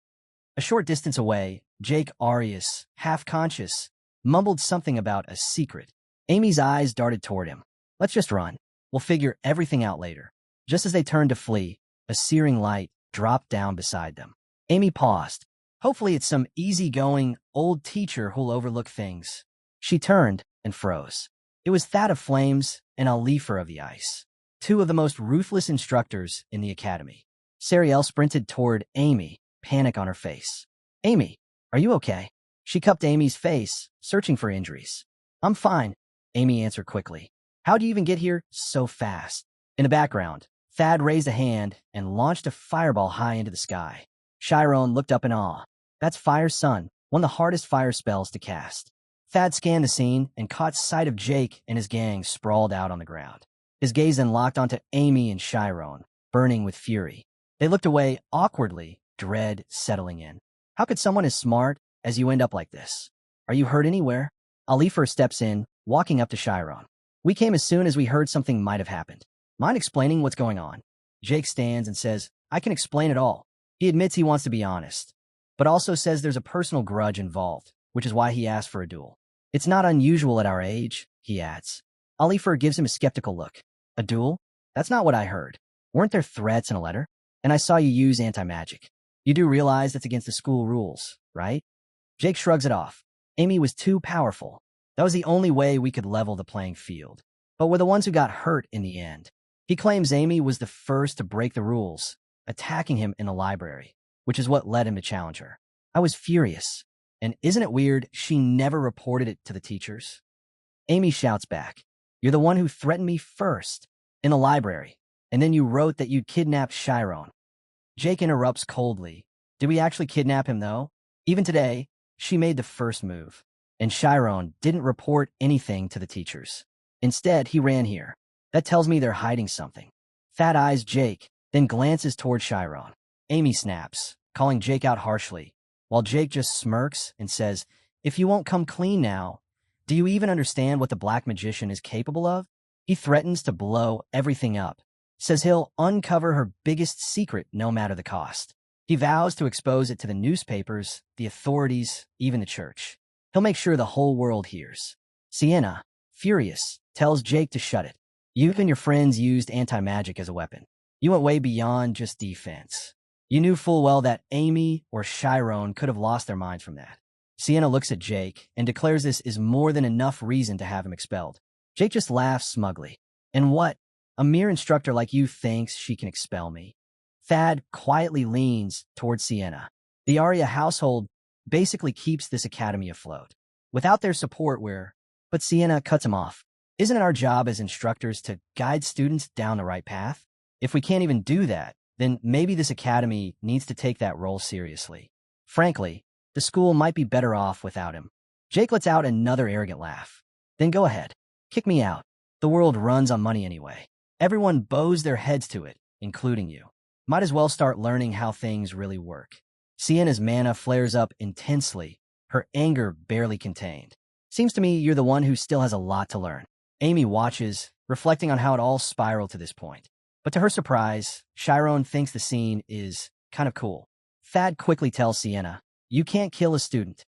A short distance away, Jake Arias, half-conscious, mumbled something about a secret. Amy's eyes darted toward him. "Let's just run. We'll figure everything out later." Just as they turned to flee, a searing light dropped down beside them. Amy paused. Hopefully it's some easygoing old teacher who'll overlook things. She turned and froze. It was Thad of Flames and Alifer of the Ice, two of the most ruthless instructors in the academy. Sariel sprinted toward Amy, panic on her face. "Amy, are you okay?" She cupped Amy's face, searching for injuries. "I'm fine," Amy answered quickly. "How'd you even get here so fast?" In the background, Thad raised a hand and launched a fireball high into the sky. Shyron looked up in awe. "That's Fire Sun, one of the hardest fire spells to cast." Thad scanned the scene and caught sight of Jake and his gang sprawled out on the ground. His gaze then locked onto Amy and Shyron, burning with fury. They looked away awkwardly, dread settling in. "How could someone as smart as you end up like this? Are you hurt anywhere?" Alifer steps in, walking up to Shyron. "We came as soon as we heard something might have happened. Mind explaining what's going on?" Jake stands and says, "I can explain it all." He admits he wants to be honest, but also says there's a personal grudge involved, which is why he asked for a duel. "It's not unusual at our age," he adds. Alifer gives him a skeptical look. "A duel? That's not what I heard. Weren't there threats in a letter? And I saw you use anti-magic. You do realize that's against the school rules, right?" Jake shrugs it off. "Amy was too powerful. That was the only way we could level the playing field. But we're the ones who got hurt in the end." He claims Amy was the first to break the rules, attacking him in the library, which is what led him to challenge her. "I was furious. And isn't it weird she never reported it to the teachers?" Amy shouts back, "You're the one who threatened me first, in the library, and then you wrote that you'd kidnapped Shyron." Jake interrupts coldly. "Did we actually kidnap him, though? Even today, she made the first move, and Shyron didn't report anything to the teachers. Instead, he ran here. That tells me they're hiding something." Thad eyes Jake, then glances toward Shyron. Amy snaps, calling Jake out harshly, while Jake just smirks and says, "If you won't come clean now, do you even understand what the Black Magician is capable of?" He threatens to blow everything up, says he'll uncover her biggest secret no matter the cost. He vows to expose it to the newspapers, the authorities, even the church. He'll make sure the whole world hears. Sienna, furious, tells Jake to shut it. "You and your friends used anti-magic as a weapon. You went way beyond just defense. You knew full well that Amy or Shyron could have lost their minds from that." Sienna looks at Jake and declares this is more than enough reason to have him expelled. Jake just laughs smugly. "And what? A mere instructor like you thinks she can expel me?" Thad quietly leans towards Sienna. The Arya household basically keeps this academy afloat. Without their support, But Sienna cuts him off. "Isn't it our job as instructors to guide students down the right path? If we can't even do that, then maybe this academy needs to take that role seriously. Frankly, the school might be better off without him." Jake lets out another arrogant laugh. "Then go ahead. Kick me out. The world runs on money anyway. Everyone bows their heads to it, including you. Might as well start learning how things really work." Sienna's mana flares up intensely, her anger barely contained. "Seems to me you're the one who still has a lot to learn." Amy watches, reflecting on how it all spiraled to this point. But to her surprise, Shyron thinks the scene is kind of cool. Thad quickly tells Sienna, "You can't kill a student."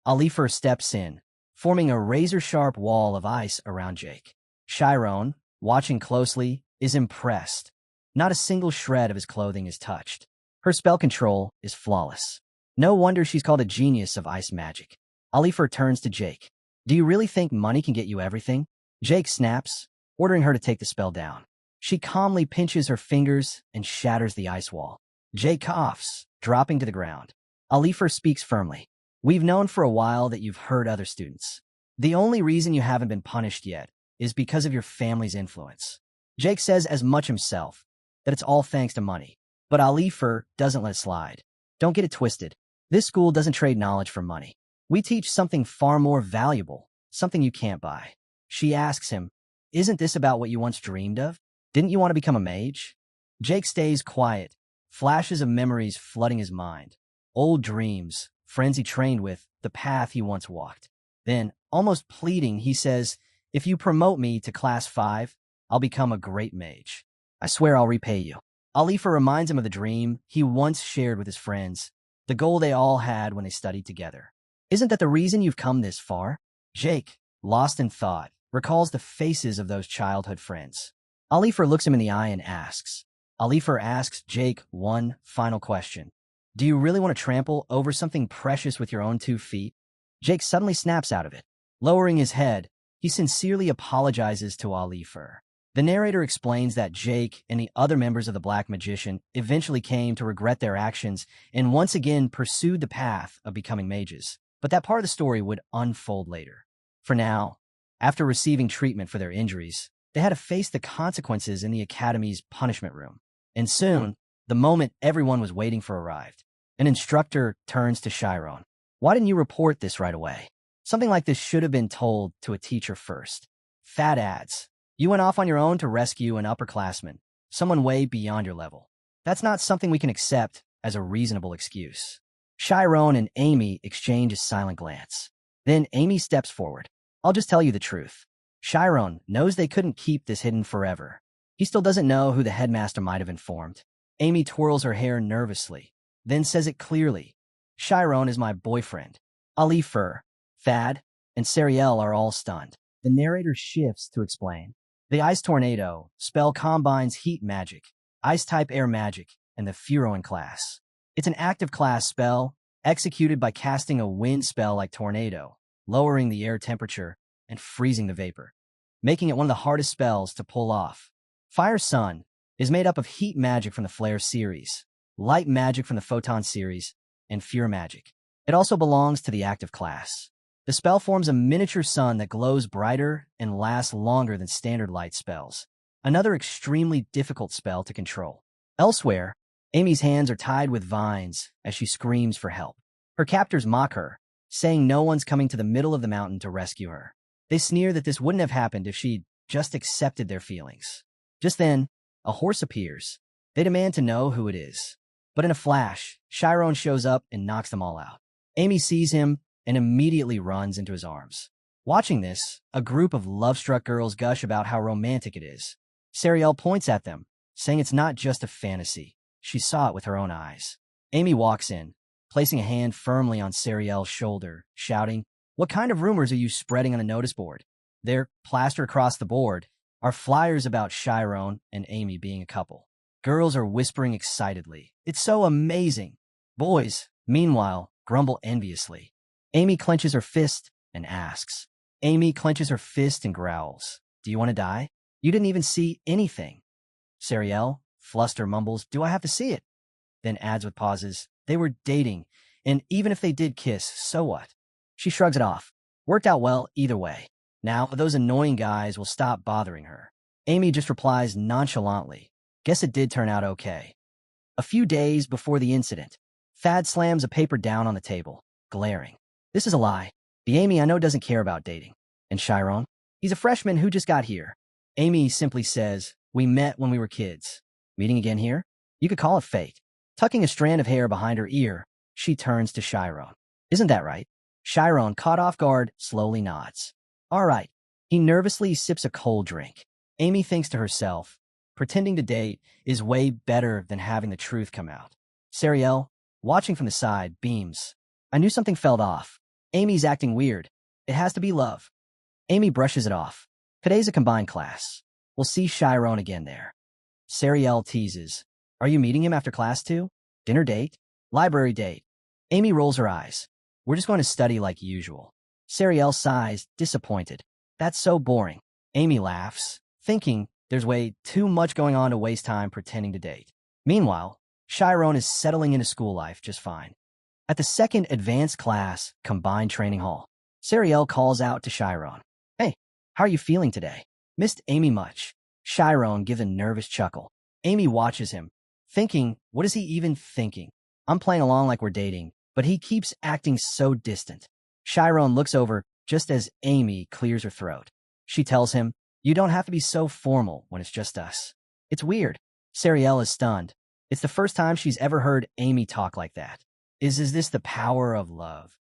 Alifer steps in, forming a razor-sharp wall of ice around Jake. Shyron, watching closely, is impressed. Not a single shred of his clothing is touched. Her spell control is flawless. No wonder she's called a genius of ice magic. Alifer turns to Jake. Do you really think money can get you everything? Jake snaps, ordering her to take the spell down. She calmly pinches her fingers and shatters the ice wall. Jake coughs, dropping to the ground. Alifer speaks firmly. We've known for a while that you've hurt other students. The only reason you haven't been punished yet is because of your family's influence. Jake says as much himself, that it's all thanks to money. But Alifer doesn't let it slide. Don't get it twisted. This school doesn't trade knowledge for money. We teach something far more valuable, something you can't buy. She asks him, isn't this about what you once dreamed of? Didn't you want to become a mage? Jake stays quiet, flashes of memories flooding his mind. Old dreams, friends he trained with, the path he once walked. Then, almost pleading, he says, if you promote me to class 5, I'll become a great mage. I swear I'll repay you. Alifer reminds him of the dream he once shared with his friends, the goal they all had when they studied together. Isn't that the reason you've come this far? Jake, lost in thought, recalls the faces of those childhood friends. Alifer looks him in the eye and asks. Alifer asks Jake one final question. Do you really want to trample over something precious with your own 2 feet? Jake suddenly snaps out of it. Lowering his head, he sincerely apologizes to Alifer. The narrator explains that Jake and the other members of the Black Magician eventually came to regret their actions and once again pursued the path of becoming mages. But that part of the story would unfold later. For now, after receiving treatment for their injuries, they had to face the consequences in the Academy's punishment room. And soon, the moment everyone was waiting for arrived. An instructor turns to Shyron. Why didn't you report this right away? Something like this should have been told to a teacher first. Fat adds. You went off on your own to rescue an upperclassman, someone way beyond your level. That's not something we can accept as a reasonable excuse. Shyron and Amy exchange a silent glance. Then Amy steps forward. I'll just tell you the truth. Shyron knows they couldn't keep this hidden forever. He still doesn't know who the headmaster might have informed. Amy twirls her hair nervously, then says it clearly. Shyron is my boyfriend. Alifer, Thad, and Sariel are all stunned. The narrator shifts to explain. The Ice Tornado spell combines heat magic, ice-type air magic, and the Furon class. It's an active class spell, executed by casting a wind spell like Tornado, lowering the air temperature and freezing the vapor, making it one of the hardest spells to pull off. Fire Sun is made up of heat magic from the Flare series, light magic from the Photon series, and Fear magic. It also belongs to the active class. The spell forms a miniature sun that glows brighter and lasts longer than standard light spells, another extremely difficult spell to control. Elsewhere, Amy's hands are tied with vines as she screams for help. Her captors mock her, saying no one's coming to the middle of the mountain to rescue her. They sneer that this wouldn't have happened if she'd just accepted their feelings. Just then, a horse appears. They demand to know who it is. But in a flash, Shyron shows up and knocks them all out. Amy sees him and immediately runs into his arms. Watching this, a group of love-struck girls gush about how romantic it is. Sariel points at them, saying it's not just a fantasy. She saw it with her own eyes. Amy walks in, placing a hand firmly on Sariel's shoulder, shouting, "What kind of rumors are you spreading on the notice board?" There, plastered across the board, are flyers about Shyron and Amy being a couple. Girls are whispering excitedly. It's so amazing. Boys, meanwhile, grumble enviously. Amy clenches her fist and asks. Amy clenches her fist and growls. Do you want to die? You didn't even see anything. Sariel, fluster, mumbles, do I have to see it? Then adds with pauses, they were dating, and even if they did kiss, so what? She shrugs it off. Worked out well either way. Now, those annoying guys will stop bothering her. Amy just replies nonchalantly. Guess it did turn out okay. A few days before the incident, Thad slams a paper down on the table, glaring. This is a lie. The Amy I know doesn't care about dating. And Shyron? He's a freshman who just got here. Amy simply says, we met when we were kids. Meeting again here? You could call it fate. Tucking a strand of hair behind her ear, she turns to Shyron. Isn't that right? Shyron, caught off guard, slowly nods. All right. He nervously sips a cold drink. Amy thinks to herself, pretending to date is way better than having the truth come out. Sariel, watching from the side, beams. I knew something felt off. Amy's acting weird. It has to be love. Amy brushes it off. Today's a combined class. We'll see Shyron again there. Sariel teases. Are you meeting him after class too? Dinner date? Library date? Amy rolls her eyes. We're just going to study like usual. Sariel sighs, disappointed. That's so boring. Amy laughs, thinking there's way too much going on to waste time pretending to date. Meanwhile, Shyron is settling into school life just fine. At the second advanced class, combined training hall, Sariel calls out to Shyron. Hey, how are you feeling today? Missed Amy much? Shyron gives a nervous chuckle. Amy watches him, thinking, what is he even thinking? I'm playing along like we're dating, but he keeps acting so distant. Shyron looks over just as Amy clears her throat. She tells him, you don't have to be so formal when it's just us. It's weird. Sariel is stunned. It's the first time she's ever heard Amy talk like that. Is this the power of love?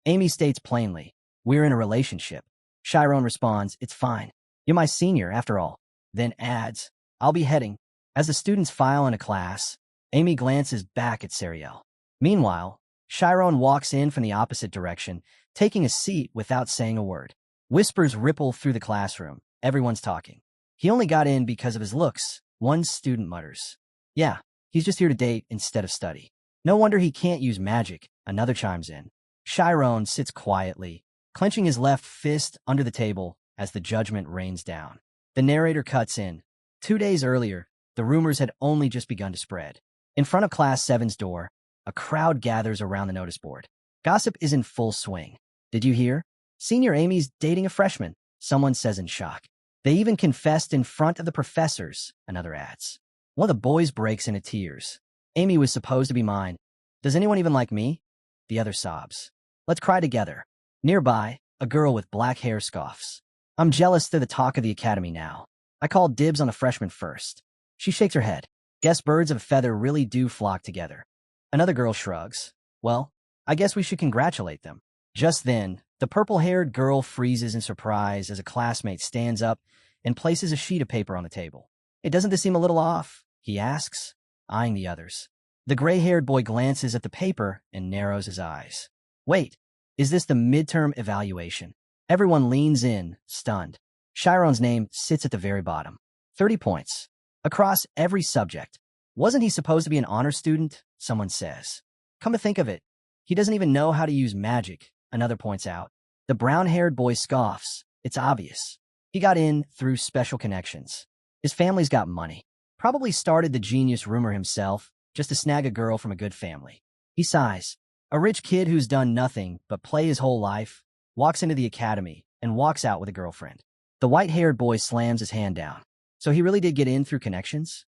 Amy states plainly, we're in a relationship. Shyron responds, it's fine. You're my senior, after all. Then adds, I'll be heading. As the students file into class, Amy glances back at Sariel. Meanwhile, Shyron walks in from the opposite direction, taking a seat without saying a word. Whispers ripple through the classroom. Everyone's talking. He only got in because of his looks, one student mutters. Yeah, he's just here to date instead of study. No wonder he can't use magic, another chimes in. Shyron sits quietly, clenching his left fist under the table as the judgment rains down. The narrator cuts in. 2 days earlier, the rumors had only just begun to spread. In front of Class 7's door, a crowd gathers around the notice board. Gossip is in full swing. Did you hear? Senior Amy's dating a freshman, someone says in shock. They even confessed in front of the professors, another adds. One of the boys breaks into tears. Amy was supposed to be mine. Does anyone even like me? The other sobs. Let's cry together. Nearby, a girl with black hair scoffs. I'm jealous they're the talk of the academy now. I called dibs on the freshman first. She shakes her head. Guess birds of a feather really do flock together. Another girl shrugs. Well, I guess we should congratulate them. Just then, the purple-haired girl freezes in surprise as a classmate stands up and places a sheet of paper on the table. Hey, doesn't this seem a little off? He asks, eyeing the others. The gray-haired boy glances at the paper and narrows his eyes. Wait, is this the midterm evaluation? Everyone leans in, stunned. Shyron's name sits at the very bottom. 30 points. Across every subject. Wasn't he supposed to be an honor student? Someone says. Come to think of it, he doesn't even know how to use magic, another points out. The brown-haired boy scoffs. It's obvious. He got in through special connections. His family's got money. Probably started the genius rumor himself, just to snag a girl from a good family. He sighs. A rich kid who's done nothing but play his whole life, walks into the academy, and walks out with a girlfriend. The white-haired boy slams his hand down. So he really did get in through connections?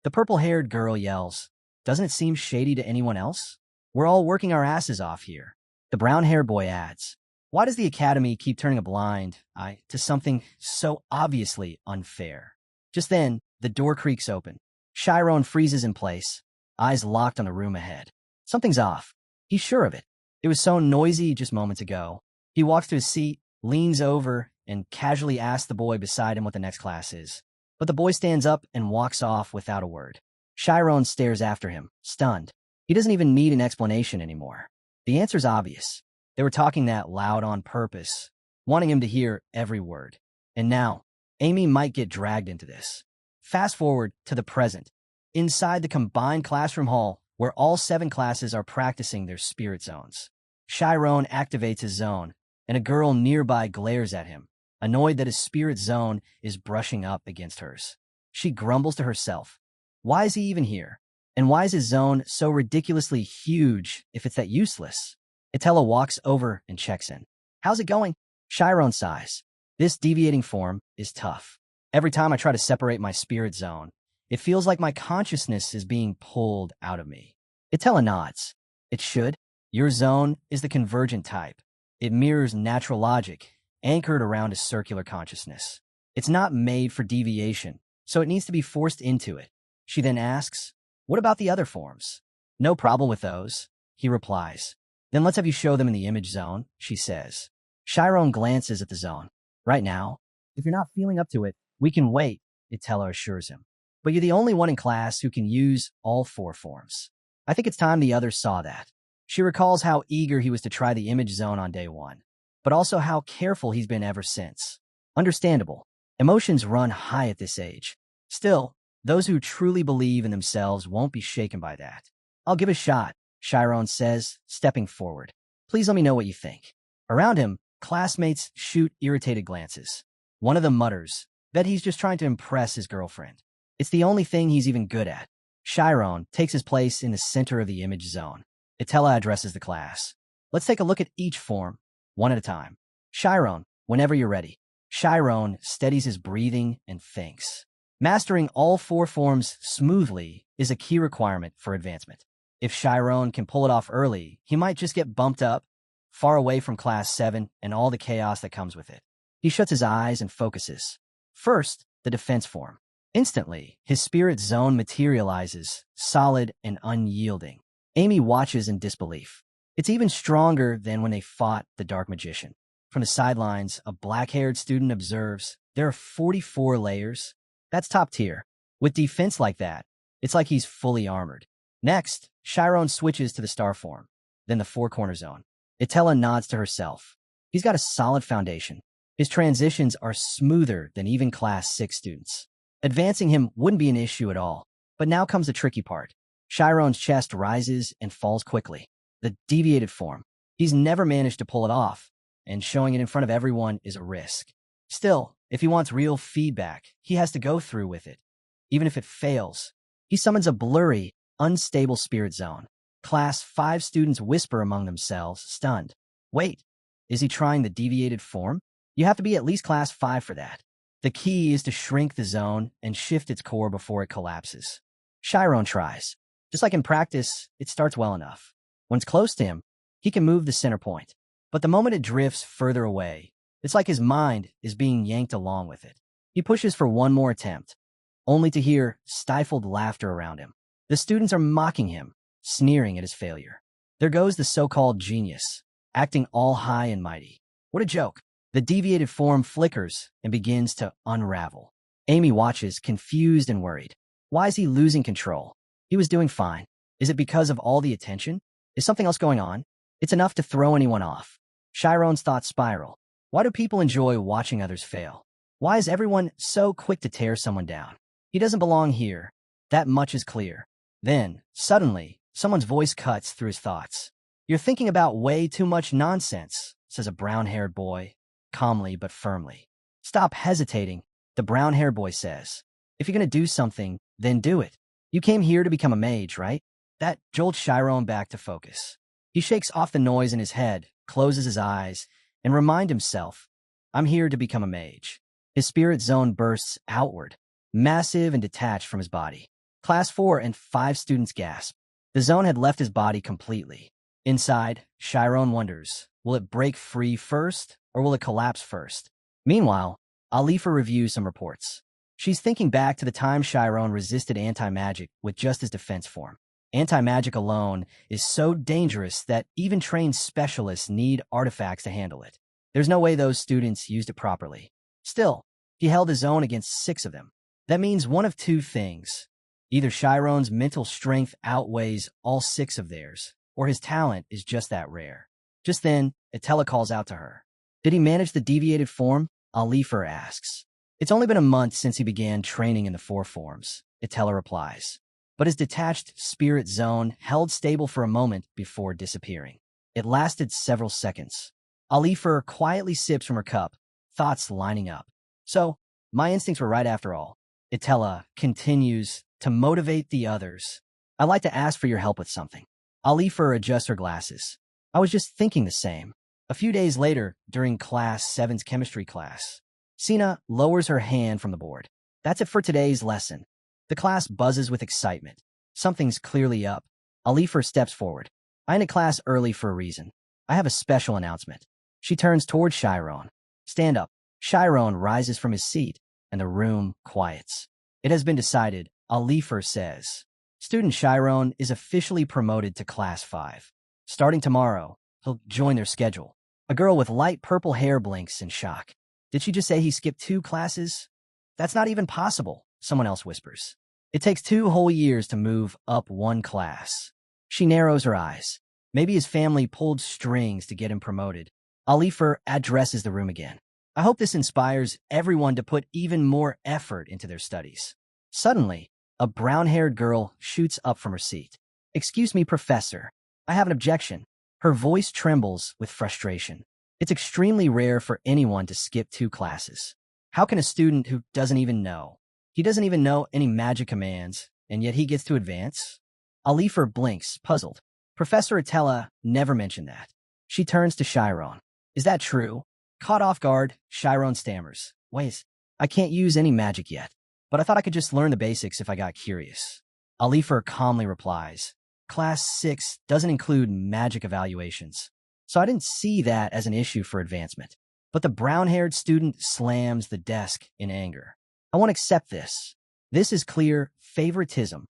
The purple-haired girl yells. Doesn't it seem shady to anyone else? We're all working our asses off here. The brown-haired boy adds. Why does the academy keep turning a blind eye to something so obviously unfair? Just then, the door creaks open. Shyron freezes in place, eyes locked on the room ahead. Something's off. He's sure of it. It was so noisy just moments ago. He walks to his seat, leans over, and casually asks the boy beside him what the next class is. But the boy stands up and walks off without a word. Shyron stares after him, stunned. He doesn't even need an explanation anymore. The answer's obvious. They were talking that loud on purpose, wanting him to hear every word. And now, Amy might get dragged into this. Fast forward to the present, inside the combined classroom hall where all 7 classes are practicing their spirit zones. Shyron activates his zone, and a girl nearby glares at him, annoyed that his spirit zone is brushing up against hers. She grumbles to herself. Why is he even here? And why is his zone so ridiculously huge if it's that useless? Itella walks over and checks in. How's it going? Shyron sighs. This deviating form is tough. Every time I try to separate my spirit zone, it feels like my consciousness is being pulled out of me. Itella nods. It should. Your zone is the convergent type. It mirrors natural logic, anchored around a circular consciousness. It's not made for deviation, so it needs to be forced into it. She then asks, what about the other forms? No problem with those, he replies. Then let's have you show them in the image zone, she says. Shyron glances at the zone. Right now, if you're not feeling up to it, we can wait, Itella assures him. But you're the only one in class who can use all 4 forms. I think it's time the others saw that. She recalls how eager he was to try the image zone on day 1, but also how careful he's been ever since. Understandable. Emotions run high at this age. Still, those who truly believe in themselves won't be shaken by that. I'll give it a shot, Shyron says, stepping forward. Please let me know what you think. Around him, classmates shoot irritated glances. One of them mutters, bet he's just trying to impress his girlfriend. It's the only thing he's even good at. Shyron takes his place in the center of the image zone. Itella addresses the class. Let's take a look at each form, one at a time. Shyron, whenever you're ready. Shyron steadies his breathing and thinks. Mastering all 4 forms smoothly is a key requirement for advancement. If Shyron can pull it off early, he might just get bumped up, far away from Class 7 and all the chaos that comes with it. He shuts his eyes and focuses. First, the defense form. Instantly, his spirit zone materializes, solid and unyielding. Amy watches in disbelief. It's even stronger than when they fought the Dark Magician. From the sidelines, a black-haired student observes, there are 44 layers. That's top tier. With defense like that, it's like he's fully armored. Next, Shyron switches to the star form, then the 4-corner zone. Itella nods to herself. He's got a solid foundation. His transitions are smoother than even Class 6 students. Advancing him wouldn't be an issue at all. But now comes the tricky part. Shyron's chest rises and falls quickly. The deviated form. He's never managed to pull it off, and showing it in front of everyone is a risk. Still, if he wants real feedback, he has to go through with it. Even if it fails, he summons a blurry, unstable spirit zone. Class 5 students whisper among themselves, stunned. Wait, is he trying the deviated form? You have to be at least Class 5 for that. The key is to shrink the zone and shift its core before it collapses. Shyron tries. Just like in practice, it starts well enough. When it's close to him, he can move the center point. But the moment it drifts further away, it's like his mind is being yanked along with it. He pushes for one more attempt, only to hear stifled laughter around him. The students are mocking him, sneering at his failure. There goes the so-called genius, acting all high and mighty. What a joke. The deviated form flickers and begins to unravel. Amy watches, confused and worried. Why is he losing control? He was doing fine. Is it because of all the attention? Is something else going on? It's enough to throw anyone off. Shyron's thoughts spiral. Why do people enjoy watching others fail? Why is everyone so quick to tear someone down? He doesn't belong here. That much is clear. Then, suddenly, someone's voice cuts through his thoughts. You're thinking about way too much nonsense, says a brown-haired boy, calmly but firmly. Stop hesitating, the brown-haired boy says. If you're going to do something, then do it. You came here to become a mage, right? That jolts Shyron back to focus. He shakes off the noise in his head, closes his eyes, and reminds himself, I'm here to become a mage. His spirit zone bursts outward, massive and detached from his body. Class 4 and 5 students gasp. The zone had left his body completely. Inside, Shyron wonders, will it break free first, or will it collapse first? Meanwhile, Alifa reviews some reports. She's thinking back to the time Shyron resisted anti-magic with just his defense form. Anti-magic alone is so dangerous that even trained specialists need artifacts to handle it. There's no way those students used it properly. Still, he held his own against 6 of them. That means one of 2 things. Either Shyron's mental strength outweighs all 6 of theirs, or his talent is just that rare. Just then, Itella calls out to her. Did he manage the deviated form? Alifa asks. It's only been a month since he began training in the 4 forms, Itella replies. But his detached spirit zone held stable for a moment before disappearing. It lasted several seconds. Alifa quietly sips from her cup, thoughts lining up. So, my instincts were right after all. Itella continues to motivate the others. I'd like to ask for your help with something. Alifa adjusts her glasses. I was just thinking the same. A few days later, during Class 7's chemistry class, Sina lowers her hand from the board. That's it for today's lesson. The class buzzes with excitement. Something's clearly up. Alifa steps forward. I ended class early for a reason. I have a special announcement. She turns toward Shyron. Stand up. Shyron rises from his seat, and the room quiets. It has been decided, Alifa says. Student Shyron is officially promoted to Class 5. Starting tomorrow, he'll join their schedule. A girl with light purple hair blinks in shock. Did she just say he skipped 2 classes? That's not even possible, someone else whispers. It takes 2 whole years to move up 1 class. She narrows her eyes. Maybe his family pulled strings to get him promoted. Alifa addresses the room again. I hope this inspires everyone to put even more effort into their studies. Suddenly, a brown-haired girl shoots up from her seat. Excuse me, professor. I have an objection. Her voice trembles with frustration. It's extremely rare for anyone to skip 2 classes. How can a student who doesn't even know? He doesn't even know any magic commands, and yet he gets to advance? Alifer blinks, puzzled. Professor Atella never mentioned that. She turns to Shyron. Is that true? Caught off guard, Shyron stammers. Wait, I can't use any magic yet, but I thought I could just learn the basics if I got curious. Alifer calmly replies. Class 6 doesn't include magic evaluations, so I didn't see that as an issue for advancement. But the brown-haired student slams the desk in anger. I won't accept this. This is clear favoritism.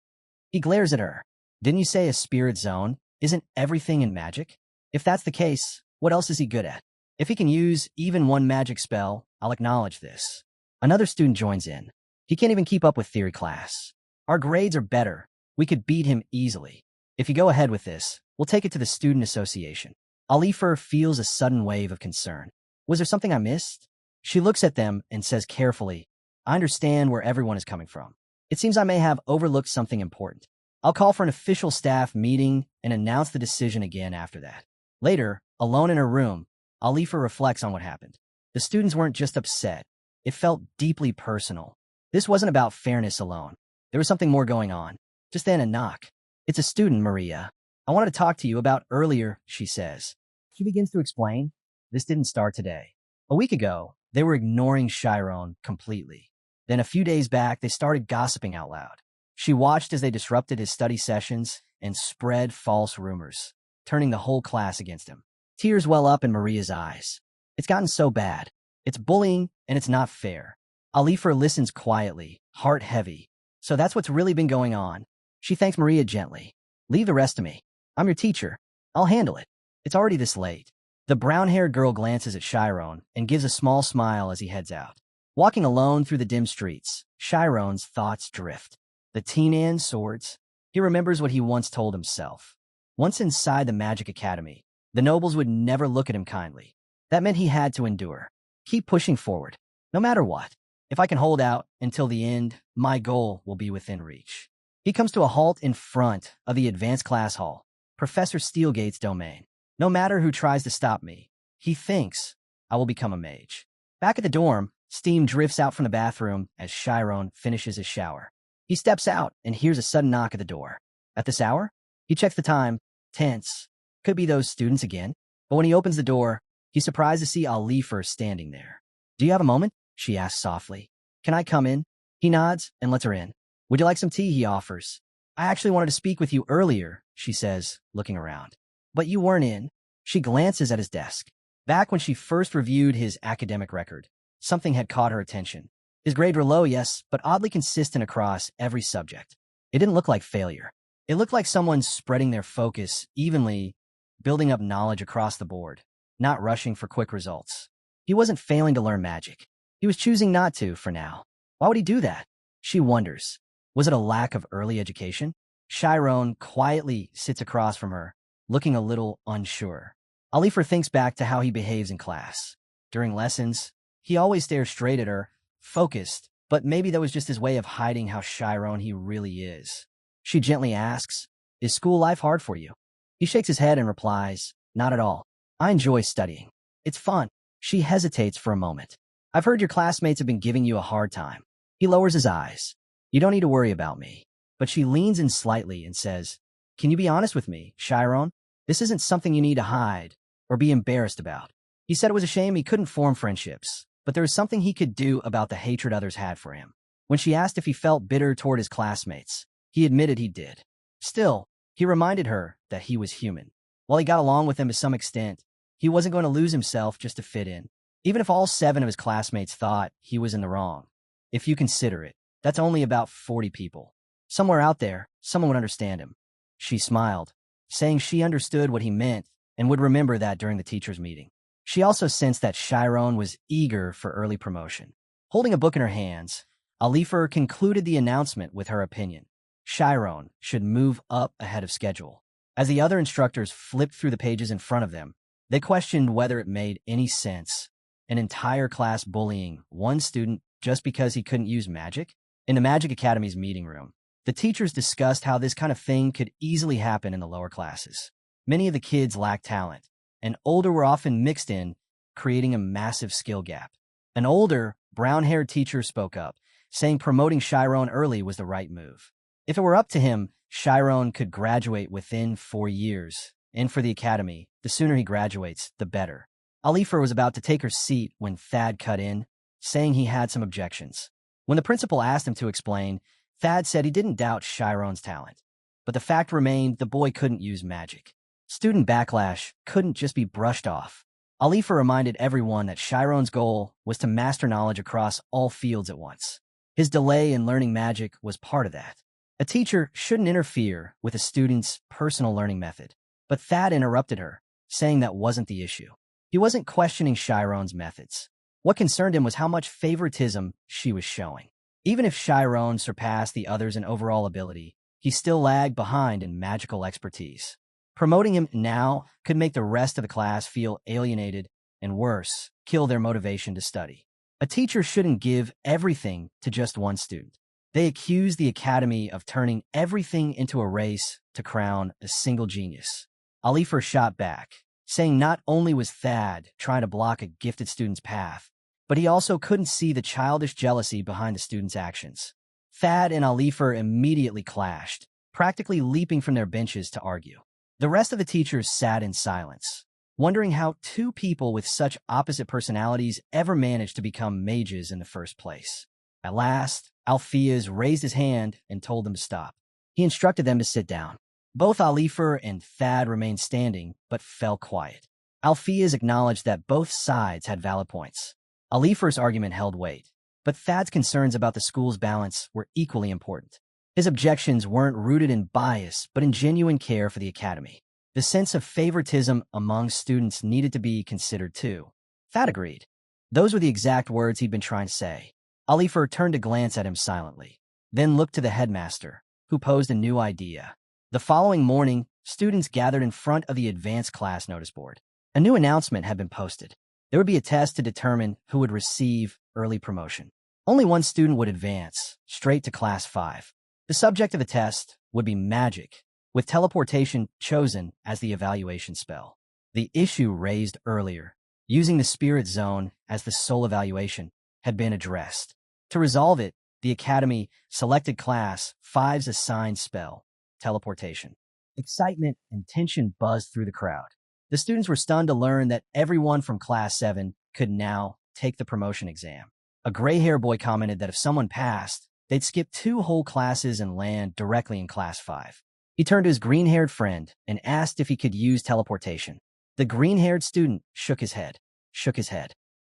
He glares at her. Didn't you say a spirit zone isn't everything in magic? If that's the case, what else is he good at? If he can use even one magic spell, I'll acknowledge this. Another student joins in. He can't even keep up with theory class. Our grades are better. We could beat him easily. If you go ahead with this, we'll take it to the student association. Alifer feels a sudden wave of concern. Was there something I missed? She looks at them and says carefully, I understand where everyone is coming from. It seems I may have overlooked something important. I'll call for an official staff meeting and announce the decision again after that. Later, alone in her room, Alifer reflects on what happened. The students weren't just upset. It felt deeply personal. This wasn't about fairness alone. There was something more going on. Just then a knock. It's a student, Maria. I wanted to talk to you about earlier, she says. She begins to explain. This didn't start today. A week ago, they were ignoring Shyron completely. Then a few days back, they started gossiping out loud. She watched as they disrupted his study sessions and spread false rumors, turning the whole class against him. Tears well up in Maria's eyes. It's gotten so bad. It's bullying, and it's not fair. Alifer listens quietly, heart heavy. So that's what's really been going on. She thanks Maria gently. Leave the rest to me. I'm your teacher. I'll handle it. It's already this late. The brown-haired girl glances at Shyron and gives a small smile as he heads out. Walking alone through the dim streets, Shyron's thoughts drift. The Teenan swords. He remembers what he once told himself. Once inside the Magic Academy, the nobles would never look at him kindly. That meant he had to endure. Keep pushing forward, no matter what. If I can hold out until the end, my goal will be within reach. He comes to a halt in front of the advanced class hall, Professor Steelgate's domain. No matter who tries to stop me, he thinks I will become a mage. Back at the dorm, steam drifts out from the bathroom as Shyron finishes his shower. He steps out and hears a sudden knock at the door. At this hour? He checks the time, tense. Could be those students again. But when he opens the door, he's surprised to see Alifer standing there. Do you have a moment? She asks softly. Can I come in? He nods and lets her in. Would you like some tea? He offers. I actually wanted to speak with you earlier, she says, looking around. But you weren't in. She glances at his desk. Back when she first reviewed his academic record, something had caught her attention. His grades were low, yes, but oddly consistent across every subject. It didn't look like failure. It looked like someone spreading their focus evenly, building up knowledge across the board, not rushing for quick results. He wasn't failing to learn magic. He was choosing not to, for now. Why would he do that? She wonders. Was it a lack of early education? Shyron quietly sits across from her, looking a little unsure. Alifer thinks back to how he behaves in class. During lessons, he always stares straight at her, focused, but maybe that was just his way of hiding how Shyron he really is. She gently asks, Is school life hard for you? He shakes his head and replies, Not at all. I enjoy studying. It's fun. She hesitates for a moment. I've heard your classmates have been giving you a hard time. He lowers his eyes. You don't need to worry about me. But she leans in slightly and says, Can you be honest with me, Shyron? This isn't something you need to hide or be embarrassed about. He said it was a shame he couldn't form friendships, but there was something he could do about the hatred others had for him. When she asked if he felt bitter toward his classmates, he admitted he did. Still, he reminded her that he was human. While he got along with them to some extent, he wasn't going to lose himself just to fit in. Even if all 7 of his classmates thought he was in the wrong. If you consider it, that's only about 40 people. Somewhere out there, someone would understand him. She smiled, saying she understood what he meant and would remember that during the teacher's meeting. She also sensed that Shyron was eager for early promotion. Holding a book in her hands, Alifer concluded the announcement with her opinion. Shyron should move up ahead of schedule. As the other instructors flipped through the pages in front of them, they questioned whether it made any sense. An entire class bullying one student just because he couldn't use magic? In the Magic Academy's meeting room, The teachers discussed how this kind of thing could easily happen in the lower classes. Many of the kids lacked talent, and older were often mixed in, creating a massive skill gap. An older, brown-haired teacher spoke up, saying promoting Shyron early was the right move. If it were up to him, Shyron could graduate within 4 years, and for the academy, the sooner he graduates, the better. Alifer was about to take her seat when Thad cut in, saying he had some objections. When the principal asked him to explain, Thad said he didn't doubt Shyron's talent, but the fact remained the boy couldn't use magic. Student backlash couldn't just be brushed off. Alifer reminded everyone that Shyron's goal was to master knowledge across all fields at once. His delay in learning magic was part of that. A teacher shouldn't interfere with a student's personal learning method, but Thad interrupted her, saying that wasn't the issue. He wasn't questioning Shyron's methods. What concerned him was how much favoritism she was showing. Even if Shyron surpassed the others in overall ability, he still lagged behind in magical expertise. Promoting him now could make the rest of the class feel alienated and, worse, kill their motivation to study. A teacher shouldn't give everything to just one student. They accused the academy of turning everything into a race to crown a single genius. Alifer shot back, saying not only was Thad trying to block a gifted student's path, but he also couldn't see the childish jealousy behind the student's actions. Thad and Alifer immediately clashed, practically leaping from their benches to argue. The rest of the teachers sat in silence, wondering how two people with such opposite personalities ever managed to become mages in the first place. At last, Alpheus raised his hand and told them to stop. He instructed them to sit down. Both Alifer and Thad remained standing, but fell quiet. Alpheus acknowledged that both sides had valid points. Alifer's argument held weight, but Thad's concerns about the school's balance were equally important. His objections weren't rooted in bias, but in genuine care for the academy. The sense of favoritism among students needed to be considered too. Thad agreed. Those were the exact words he'd been trying to say. Alifer turned to glance at him silently, then looked to the headmaster, who posed a new idea. The following morning, students gathered in front of the advanced class notice board. A new announcement had been posted. There would be a test to determine who would receive early promotion. Only one student would advance, straight to Class 5. The subject of the test would be magic, with teleportation chosen as the evaluation spell. The issue raised earlier, using the spirit zone as the sole evaluation, had been addressed. To resolve it, the academy selected Class 5's assigned spell, teleportation. Excitement and tension buzzed through the crowd. The students were stunned to learn that everyone from Class 7 could now take the promotion exam. A gray-haired boy commented that if someone passed, they'd skip 2 whole classes and land directly in Class 5. He turned to his green-haired friend and asked if he could use teleportation. The green-haired student shook his head.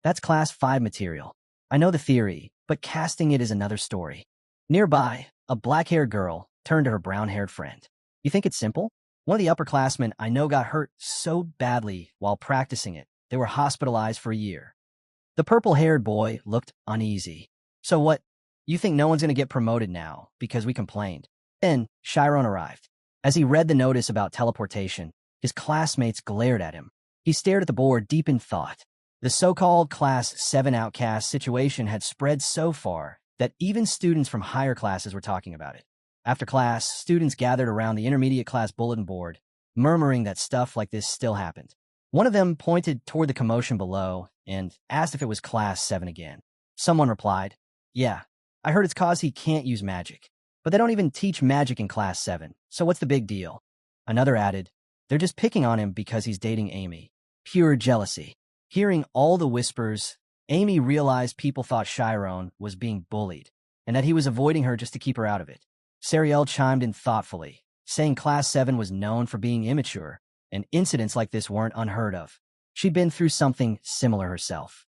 That's Class 5 material. I know the theory, but casting it is another story. Nearby, a black-haired girl turned to her brown-haired friend. You think it's simple? One of the upperclassmen I know got hurt so badly while practicing it, they were hospitalized for a year. The purple-haired boy looked uneasy. So what? You think no one's going to get promoted now because we complained? Then Shyron arrived. As he read the notice about teleportation, his classmates glared at him. He stared at the board deep in thought. The so-called Class 7 outcast situation had spread so far that even students from higher classes were talking about it. After class, students gathered around the intermediate class bulletin board, murmuring that stuff like this still happened. One of them pointed toward the commotion below and asked if it was Class 7 again. Someone replied, "Yeah, I heard it's 'cause he can't use magic. But they don't even teach magic in Class 7, so what's the big deal?" Another added, "They're just picking on him because he's dating Amy. Pure jealousy." Hearing all the whispers, Amy realized people thought Shyron was being bullied, and that he was avoiding her just to keep her out of it. Sariel chimed in thoughtfully, saying Class 7 was known for being immature, and incidents like this weren't unheard of. She'd been through something similar herself.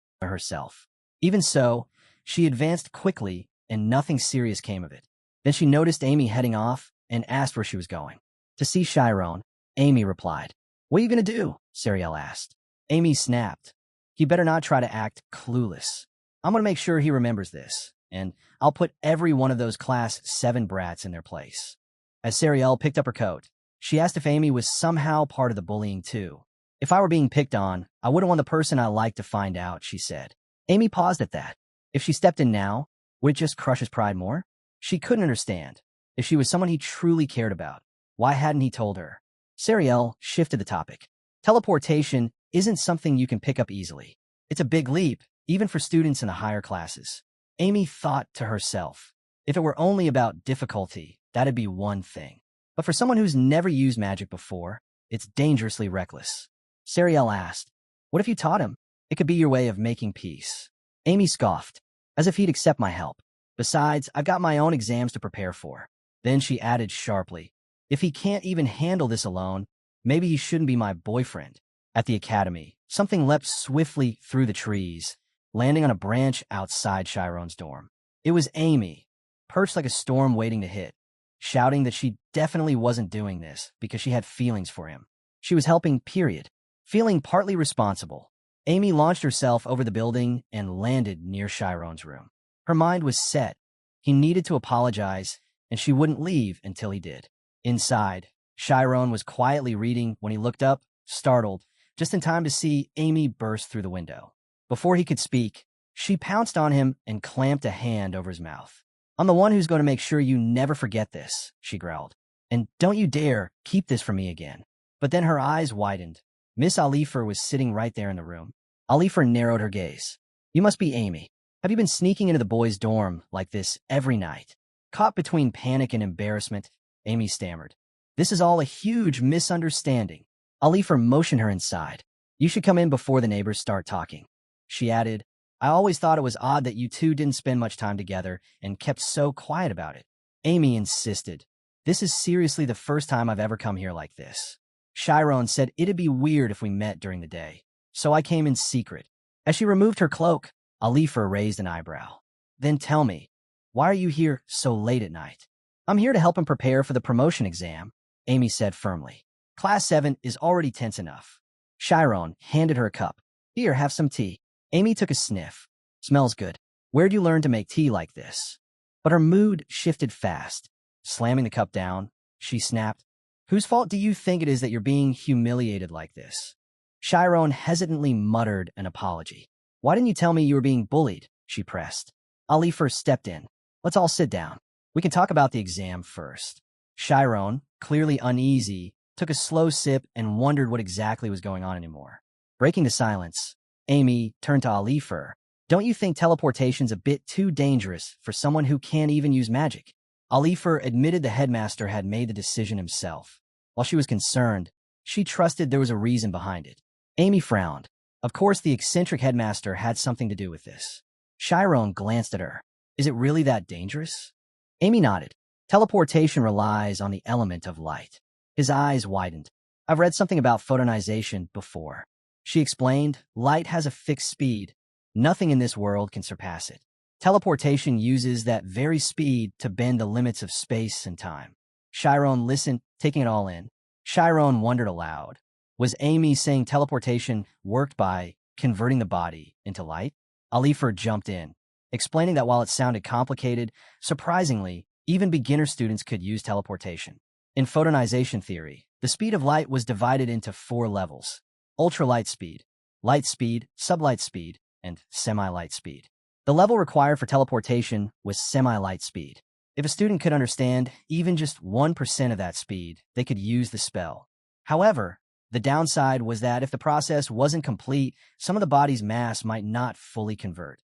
Even so, she advanced quickly, and nothing serious came of it. Then she noticed Amy heading off and asked where she was going. To see Shyron, Amy replied. "What are you going to do?" Sariel asked. Amy snapped. "He better not try to act clueless. I'm going to make sure he remembers this, and I'll put every one of those Class 7 brats in their place." As Sariel picked up her coat, she asked if Amy was somehow part of the bullying too. "If I were being picked on, I wouldn't want the person I like to find out," she said. Amy paused at that. If she stepped in now, would it just crush his pride more? She couldn't understand. If she was someone he truly cared about, why hadn't he told her? Sariel shifted the topic. Teleportation isn't something you can pick up easily. It's a big leap, even for students in the higher classes. Amy thought to herself, if it were only about difficulty, that'd be one thing. But for someone who's never used magic before, it's dangerously reckless. Sariel asked, what if you taught him? It could be your way of making peace. Amy scoffed, as if he'd accept my help. Besides, I've got my own exams to prepare for. Then she added sharply, if he can't even handle this alone, maybe he shouldn't be my boyfriend. At the academy, something leapt swiftly through the trees, landing on a branch outside Shyron's dorm. It was Amy, perched like a storm waiting to hit, shouting that she definitely wasn't doing this because she had feelings for him. She was helping, period. Feeling partly responsible, Amy launched herself over the building and landed near Shyron's room. Her mind was set. He needed to apologize, and she wouldn't leave until he did. Inside, Shyron was quietly reading when he looked up, startled, just in time to see Amy burst through the window. Before he could speak, she pounced on him and clamped a hand over his mouth. I'm the one who's going to make sure you never forget this, she growled. And don't you dare keep this from me again. But then her eyes widened. Miss Alifer was sitting right there in the room. Alifer narrowed her gaze. You must be Amy. Have you been sneaking into the boys' dorm like this every night? Caught between panic and embarrassment, Amy stammered. This is all a huge misunderstanding. Alifer motioned her inside. You should come in before the neighbors start talking. She added, I always thought it was odd that you two didn't spend much time together and kept so quiet about it. Amy insisted. This is seriously the first time I've ever come here like this. Shyron said it'd be weird if we met during the day, so I came in secret. As she removed her cloak, Alifer raised an eyebrow. Then tell me, why are you here so late at night? I'm here to help him prepare for the promotion exam, Amy said firmly. Class 7 is already tense enough. Shyron handed her a cup. Here, have some tea. Amy took a sniff. Smells good. Where'd you learn to make tea like this? But her mood shifted fast. Slamming the cup down, she snapped. Whose fault do you think it is that you're being humiliated like this? Shyron hesitantly muttered an apology. Why didn't you tell me you were being bullied? She pressed. Alifer stepped in. Let's all sit down. We can talk about the exam first. Shyron, clearly uneasy, took a slow sip and wondered what exactly was going on anymore. Breaking the silence, Amy turned to Alifer. Don't you think teleportation's a bit too dangerous for someone who can't even use magic? Alifer admitted the headmaster had made the decision himself. While she was concerned, she trusted there was a reason behind it. Amy frowned. Of course, the eccentric headmaster had something to do with this. Shyron glanced at her. Is it really that dangerous? Amy nodded. Teleportation relies on the element of light. His eyes widened. I've read something about photonization before. She explained, light has a fixed speed. Nothing in this world can surpass it. Teleportation uses that very speed to bend the limits of space and time. Shyron listened, taking it all in. Shyron wondered aloud. Was Amy saying teleportation worked by converting the body into light? Alifer jumped in, explaining that while it sounded complicated, surprisingly, even beginner students could use teleportation. In photonization theory, the speed of light was divided into 4 levels: ultralight speed, sublight speed, and semi-light speed. The level required for teleportation was semi-light speed. If a student could understand even just 1% of that speed, they could use the spell. However, the downside was that if the process wasn't complete, some of the body's mass might not fully convert,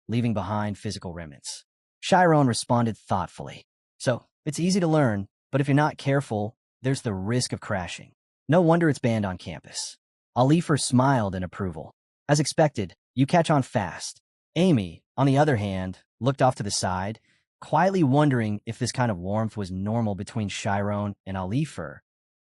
leaving behind physical remnants. Shyron responded thoughtfully. So, it's easy to learn, but if you're not careful, there's the risk of crashing. No wonder it's banned on campus. Alifer smiled in approval. As expected, you catch on fast. Amy, on the other hand, looked off to the side, quietly wondering if this kind of warmth was normal between Shyron and Alifer,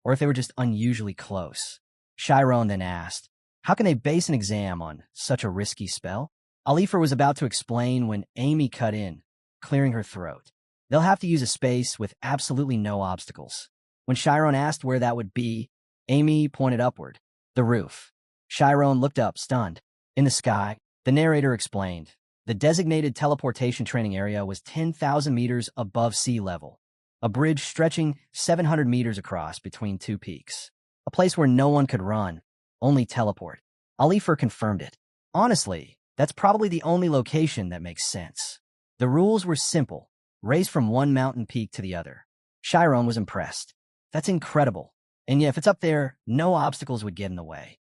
or if they were just unusually close. Shyron then asked, how can they base an exam on such a risky spell? Alifer was about to explain when Amy cut in, clearing her throat. They'll have to use a space with absolutely no obstacles. When Shyron asked where that would be, Amy pointed upward. The roof. Shyron looked up, stunned. In the sky, the narrator explained. The designated teleportation training area was 10,000 meters above sea level, a bridge stretching 700 meters across between 2 peaks. A place where no one could run, only teleport. Alifer confirmed it. Honestly, that's probably the only location that makes sense. The rules were simple. Race from one mountain peak to the other. Shyron was impressed. That's incredible. And yet, if it's up there, no obstacles would get in the way.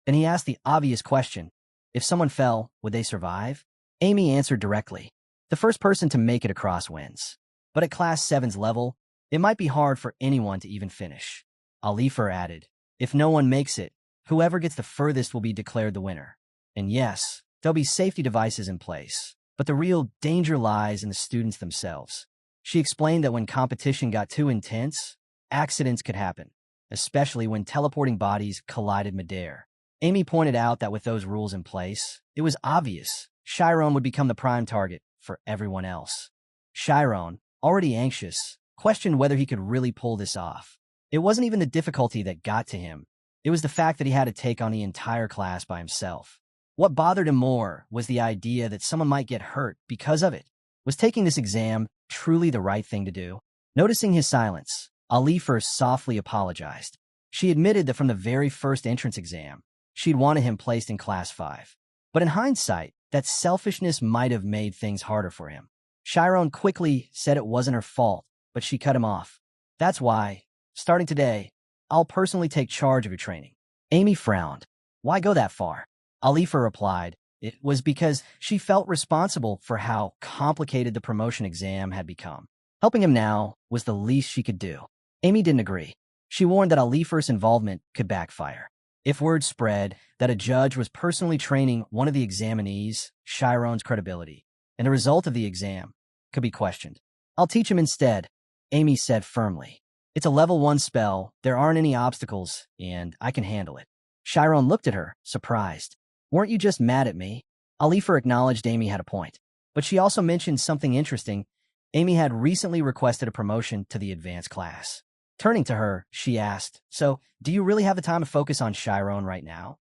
Then he asked the obvious question. If someone fell, would they survive? Amy answered directly. The first person to make it across wins. But at Class 7's level, it might be hard for anyone to even finish. Alifer added, if no one makes it, whoever gets the furthest will be declared the winner. And yes, there'll be safety devices in place, but the real danger lies in the students themselves. She explained that when competition got too intense, accidents could happen, especially when teleporting bodies collided midair. Amy pointed out that with those rules in place, it was obvious Shyron would become the prime target for everyone else. Shyron, already anxious, questioned whether he could really pull this off. It wasn't even the difficulty that got to him. It was the fact that he had to take on the entire class by himself. What bothered him more was the idea that someone might get hurt because of it. Was taking this exam truly the right thing to do? Noticing his silence, Alifer softly apologized. She admitted that from the very first entrance exam, she'd wanted him placed in Class 5. But in hindsight, that selfishness might have made things harder for him. Shyron quickly said it wasn't her fault, but she cut him off. That's why, starting today, I'll personally take charge of your training. Amy frowned. Why go that far? Alifer replied, it was because she felt responsible for how complicated the promotion exam had become. Helping him now was the least she could do. Amy didn't agree. She warned that Alifer's involvement could backfire. If word spread that a judge was personally training one of the examinees, Shyron's credibility, and the result of the exam could be questioned. I'll teach him instead, Amy said firmly. It's a level 1 spell, there aren't any obstacles, and I can handle it. Shyron looked at her, surprised. Weren't you just mad at me? Alifer acknowledged Amy had a point, but she also mentioned something interesting. Amy had recently requested a promotion to the advanced class. Turning to her, she asked, so, do you really have the time to focus on Shyron right now?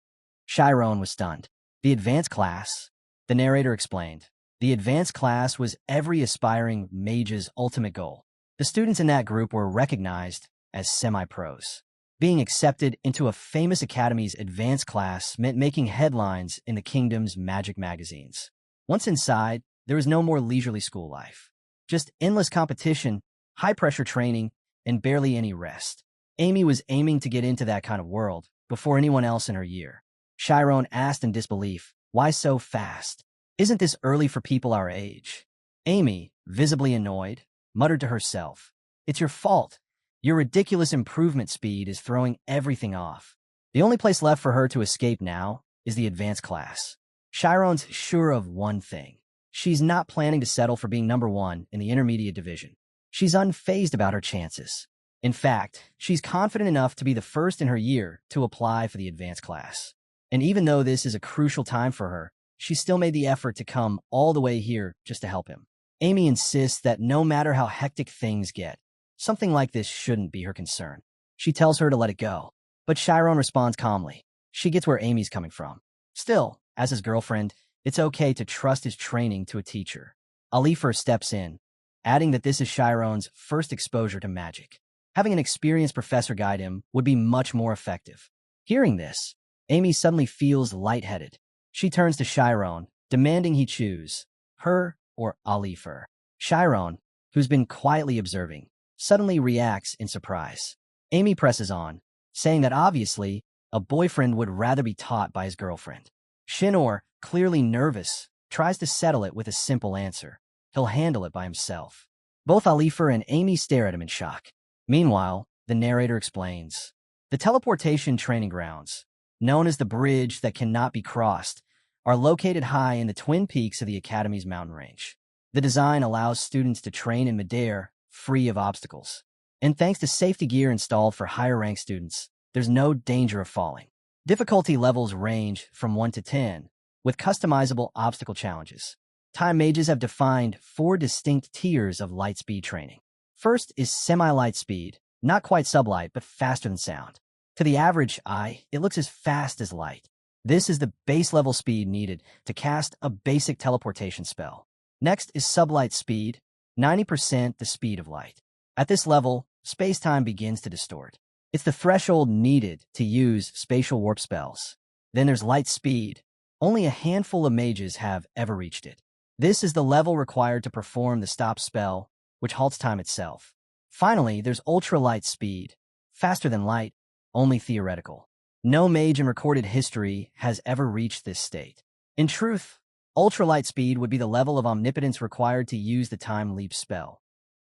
Shyron was stunned. The advanced class? The narrator explained. The advanced class was every aspiring mage's ultimate goal. The students in that group were recognized as semi-pros. Being accepted into a famous academy's advanced class meant making headlines in the kingdom's magic magazines. Once inside, there was no more leisurely school life. Just endless competition, high-pressure training, and barely any rest. Amy was aiming to get into that kind of world before anyone else in her year. Shyron asked in disbelief, why so fast? Isn't this early for people our age? Amy, visibly annoyed, muttered to herself, it's your fault. Your ridiculous improvement speed is throwing everything off. The only place left for her to escape now is the advanced class. Shyron's sure of one thing. She's not planning to settle for being number 1 in the intermediate division. She's unfazed about her chances. In fact, she's confident enough to be the first in her year to apply for the advanced class. And even though this is a crucial time for her, she still made the effort to come all the way here just to help him. Amy insists that no matter how hectic things get, something like this shouldn't be her concern. She tells her to let it go. But Shyron responds calmly. She gets where Amy's coming from. Still, as his girlfriend, it's okay to trust his training to a teacher. Alifer steps in, adding that this is Shyron's first exposure to magic. Having an experienced professor guide him would be much more effective. Hearing this, Amy suddenly feels lightheaded. She turns to Shyron, demanding he choose her or Alifer. Shyron, who's been quietly observing, suddenly reacts in surprise. Amy presses on, saying that obviously, a boyfriend would rather be taught by his girlfriend. Shinor, clearly nervous, tries to settle it with a simple answer. He'll handle it by himself. Both Alifer and Amy stare at him in shock. Meanwhile, the narrator explains. The teleportation training grounds, known as the bridge that cannot be crossed, are located high in the twin peaks of the Academy's mountain range. The design allows students to train in midair, free of obstacles. And thanks to safety gear installed for higher-ranked students, there's no danger of falling. Difficulty levels range from 1 to 10, with customizable obstacle challenges. Time mages have defined 4 distinct tiers of light speed training. First is semi-light speed, not quite sublight, but faster than sound. To the average eye, it looks as fast as light. This is the base level speed needed to cast a basic teleportation spell. Next is sublight speed, 90% the speed of light. At this level, space-time begins to distort. It's the threshold needed to use spatial warp spells. Then there's light speed. Only a handful of mages have ever reached it. This is the level required to perform the stop spell, which halts time itself. Finally, there's ultra-light speed. Faster than light, only theoretical. No mage in recorded history has ever reached this state. In truth, ultralight speed would be the level of omnipotence required to use the time leap spell.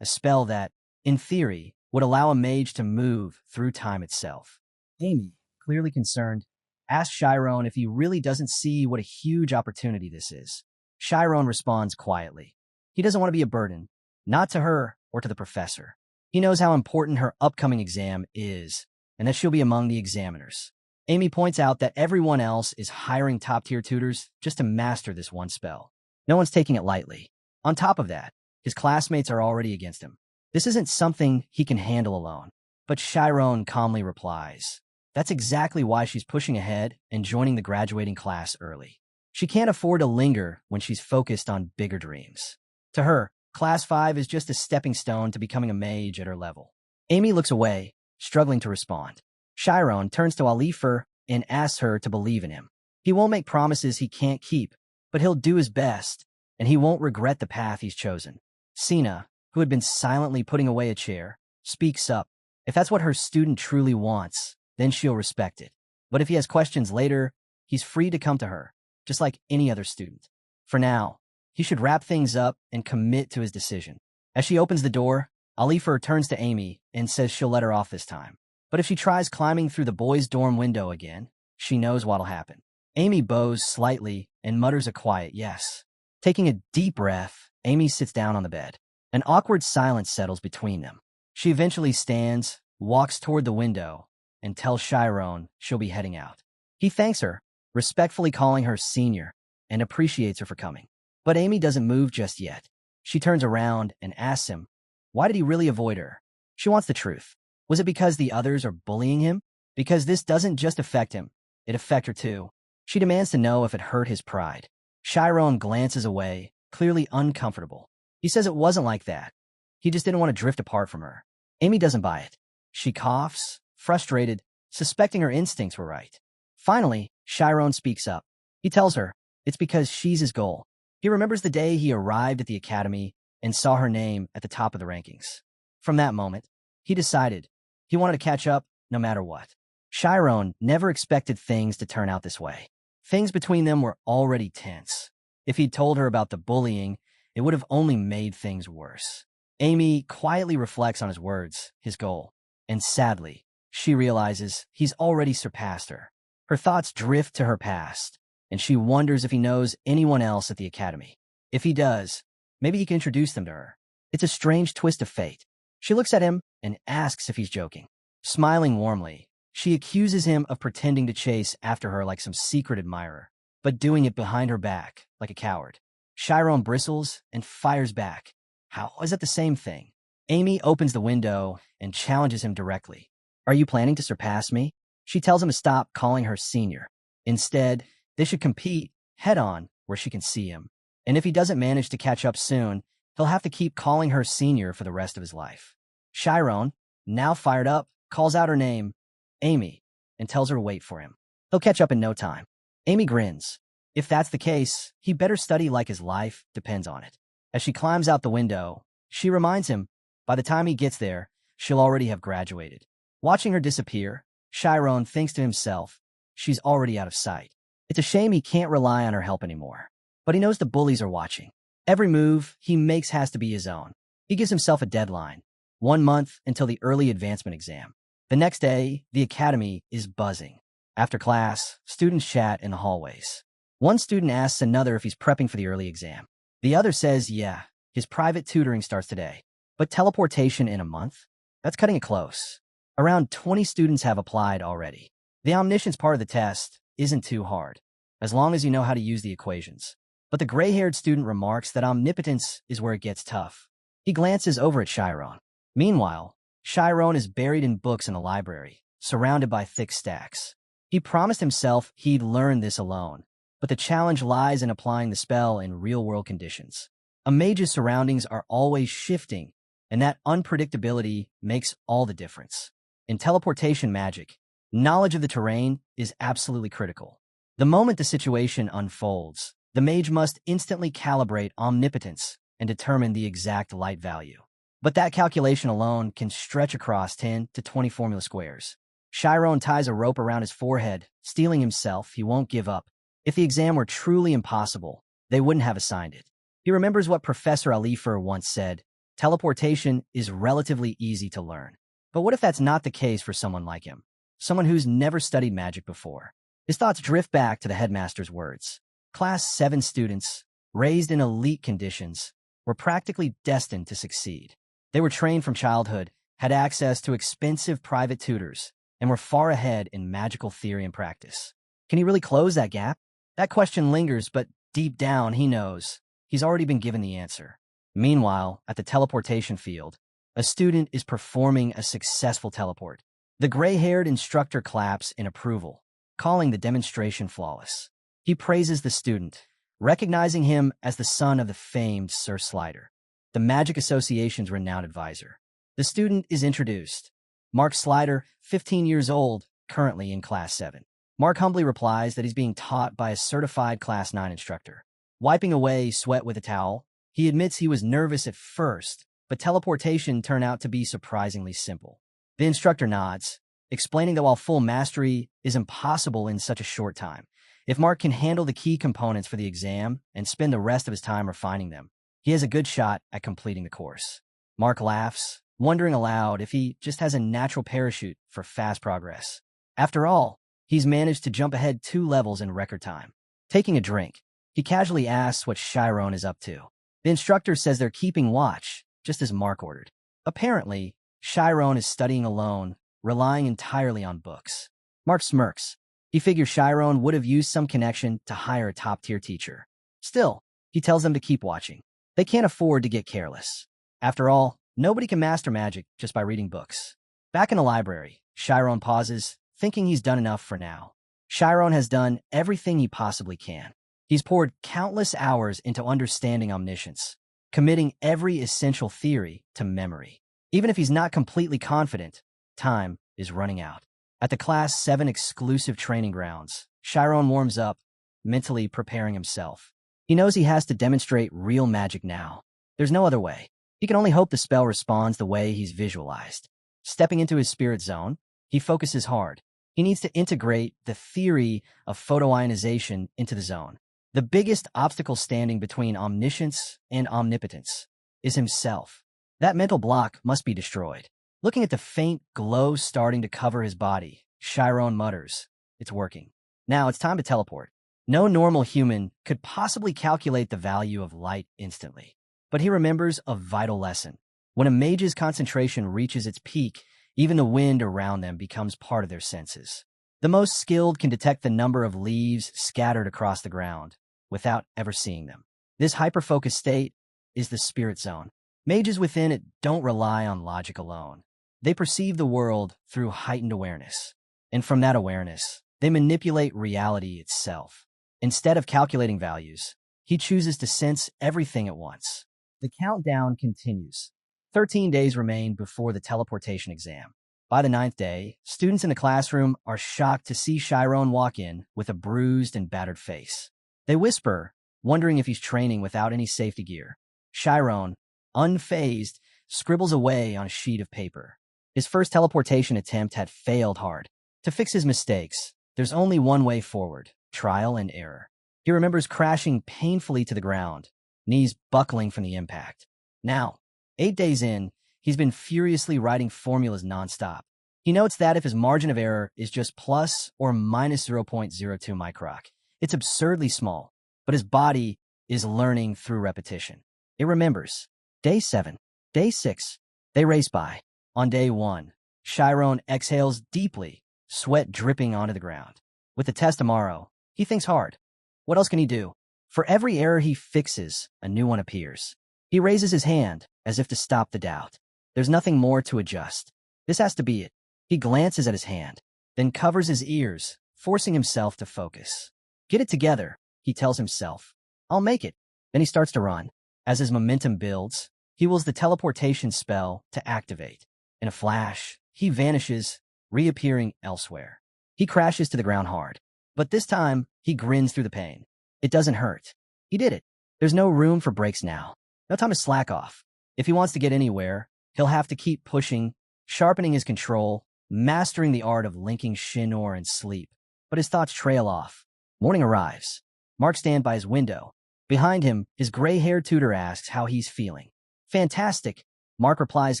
A spell that, in theory, would allow a mage to move through time itself. Amy, clearly concerned, asks Shyron if he really doesn't see what a huge opportunity this is. Shyron responds quietly. He doesn't want to be a burden, not to her or to the professor. He knows how important her upcoming exam is, and that she'll be among the examiners. Amy points out that everyone else is hiring top-tier tutors just to master this one spell. No one's taking it lightly. On top of that, his classmates are already against him. This isn't something he can handle alone. But Shyron calmly replies, that's exactly why she's pushing ahead and joining the graduating class early. She can't afford to linger when she's focused on bigger dreams. To her, Class 5 is just a stepping stone to becoming a mage at her level. Amy looks away, struggling to respond. Shyron turns to Alifer and asks her to believe in him. He won't make promises he can't keep, but he'll do his best, and he won't regret the path he's chosen. Sina, who had been silently putting away a chair, speaks up. If that's what her student truly wants, then she'll respect it. But if he has questions later, he's free to come to her, just like any other student. For now, he should wrap things up and commit to his decision. As she opens the door, Alifer turns to Amy and says she'll let her off this time. But if she tries climbing through the boys' dorm window again, she knows what'll happen. Amy bows slightly and mutters a quiet yes. Taking a deep breath, Amy sits down on the bed. An awkward silence settles between them. She eventually stands, walks toward the window, and tells Shyron she'll be heading out. He thanks her, respectfully calling her senior, and appreciates her for coming. But Amy doesn't move just yet. She turns around and asks him, why did he really avoid her? She wants the truth. Was it because the others are bullying him? Because this doesn't just affect him, it affects her too. She demands to know if it hurt his pride. Shyron glances away, clearly uncomfortable. He says it wasn't like that. He just didn't want to drift apart from her. Amy doesn't buy it. She coughs, frustrated, suspecting her instincts were right. Finally, Shyron speaks up. He tells her it's because she's his goal. He remembers the day he arrived at the academy and saw her name at the top of the rankings. From that moment, he decided he wanted to catch up no matter what. Shyron never expected things to turn out this way. Things between them were already tense. If he'd told her about the bullying, it would have only made things worse. Amy quietly reflects on his words, his goal, and sadly, she realizes he's already surpassed her. Her thoughts drift to her past, and she wonders if he knows anyone else at the academy. If he does, maybe he can introduce them to her. It's a strange twist of fate. She looks at him and asks if he's joking. Smiling warmly, she accuses him of pretending to chase after her like some secret admirer, but doing it behind her back like a coward. Shyron bristles and fires back. How is that the same thing? Amy opens the window and challenges him directly. Are you planning to surpass me? She tells him to stop calling her senior. Instead, they should compete head-on where she can see him. And if he doesn't manage to catch up soon, he'll have to keep calling her senior for the rest of his life. Shyron, now fired up, calls out her name, Amy, and tells her to wait for him. He'll catch up in no time. Amy grins. If that's the case, he better study like his life depends on it. As she climbs out the window, she reminds him, by the time he gets there, she'll already have graduated. Watching her disappear, Shyron thinks to himself, she's already out of sight. It's a shame he can't rely on her help anymore. But he knows the bullies are watching. Every move he makes has to be his own. He gives himself a deadline, 1 month until the early advancement exam. The next day, the academy is buzzing. After class, students chat in the hallways. One student asks another if he's prepping for the early exam. The other says, yeah, his private tutoring starts today. But teleportation in a month? That's cutting it close. Around 20 students have applied already. The omniscience part of the test isn't too hard, as long as you know how to use the equations. But the gray-haired student remarks that omnipotence is where it gets tough. He glances over at Shyron. Meanwhile, Shyron is buried in books in the library, surrounded by thick stacks. He promised himself he'd learn this alone, but the challenge lies in applying the spell in real-world conditions. A mage's surroundings are always shifting, and that unpredictability makes all the difference. In teleportation magic, knowledge of the terrain is absolutely critical. The moment the situation unfolds, the mage must instantly calibrate omnipotence and determine the exact light value. But that calculation alone can stretch across 10 to 20 formula squares. Shyron ties a rope around his forehead, steeling himself he won't give up. If the exam were truly impossible, they wouldn't have assigned it. He remembers what Professor Alifer once said, teleportation is relatively easy to learn. But what if that's not the case for someone like him? Someone who's never studied magic before. His thoughts drift back to the headmaster's words. Class 7 students, raised in elite conditions, were practically destined to succeed. They were trained from childhood, had access to expensive private tutors, and were far ahead in magical theory and practice. Can he really close that gap? That question lingers, but deep down he knows he's already been given the answer. Meanwhile, at the teleportation field, a student is performing a successful teleport. The gray-haired instructor claps in approval, calling the demonstration flawless. He praises the student, recognizing him as the son of the famed Sir Slider, the Magic Association's renowned advisor. The student is introduced. Mark Slider, 15 years old, currently in Class 7. Mark humbly replies that he's being taught by a certified Class 9 instructor. Wiping away sweat with a towel, he admits he was nervous at first, but teleportation turned out to be surprisingly simple. The instructor nods, explaining that while full mastery is impossible in such a short time, if Mark can handle the key components for the exam and spend the rest of his time refining them, he has a good shot at completing the course. Mark laughs, wondering aloud if he just has a natural parachute for fast progress. After all, he's managed to jump ahead 2 levels in record time. Taking a drink, he casually asks what Shyron is up to. The instructor says they're keeping watch, just as Mark ordered. Apparently, Shyron is studying alone, relying entirely on books. Mark smirks. He figures Shyron would have used some connection to hire a top-tier teacher. Still, he tells them to keep watching. They can't afford to get careless. After all, nobody can master magic just by reading books. Back in the library, Shyron pauses, thinking he's done enough for now. Shyron has done everything he possibly can. He's poured countless hours into understanding omniscience, committing every essential theory to memory. Even if he's not completely confident, time is running out. At the Class 7 exclusive training grounds, Shyron warms up, mentally preparing himself. He knows he has to demonstrate real magic now. There's no other way. He can only hope the spell responds the way he's visualized. Stepping into his spirit zone, he focuses hard. He needs to integrate the theory of photoionization into the zone. The biggest obstacle standing between omniscience and omnipotence is himself. That mental block must be destroyed. Looking at the faint glow starting to cover his body, Shyron mutters, "It's working. Now it's time to teleport." No normal human could possibly calculate the value of light instantly. But he remembers a vital lesson. When a mage's concentration reaches its peak, even the wind around them becomes part of their senses. The most skilled can detect the number of leaves scattered across the ground without ever seeing them. This hyper-focused state is the spirit zone. Mages within it don't rely on logic alone. They perceive the world through heightened awareness. And from that awareness, they manipulate reality itself. Instead of calculating values, he chooses to sense everything at once. The countdown continues. 13 days remain before the teleportation exam. By the 9th day, students in the classroom are shocked to see Shyron walk in with a bruised and battered face. They whisper, wondering if he's training without any safety gear. Shyron, unfazed, scribbles away on a sheet of paper. His first teleportation attempt had failed hard. To fix his mistakes, there's only one way forward: trial and error. He remembers crashing painfully to the ground, knees buckling from the impact. Now, 8 days in, he's been furiously writing formulas nonstop. He notes that if his margin of error is just plus or minus 0.02 microc, it's absurdly small, but his body is learning through repetition. It remembers. Day 7, day 6, they race by. On day 1, Shyron exhales deeply, sweat dripping onto the ground. With the test tomorrow, he thinks hard. What else can he do? For every error he fixes, a new one appears. He raises his hand, as if to stop the doubt. There's nothing more to adjust. This has to be it. He glances at his hand, then covers his ears, forcing himself to focus. Get it together, he tells himself. I'll make it. Then he starts to run. As his momentum builds, he wills the teleportation spell to activate. In a flash, he vanishes, reappearing elsewhere. He crashes to the ground hard. But this time, he grins through the pain. It doesn't hurt. He did it. There's no room for breaks now. No time to slack off. If he wants to get anywhere, He'll have to keep pushing, sharpening his control, mastering the art of linking Shinor and sleep. But his thoughts trail off. Morning arrives. Mark stands by his window. Behind him, his gray-haired tutor asks how he's feeling. Fantastic, Mark replies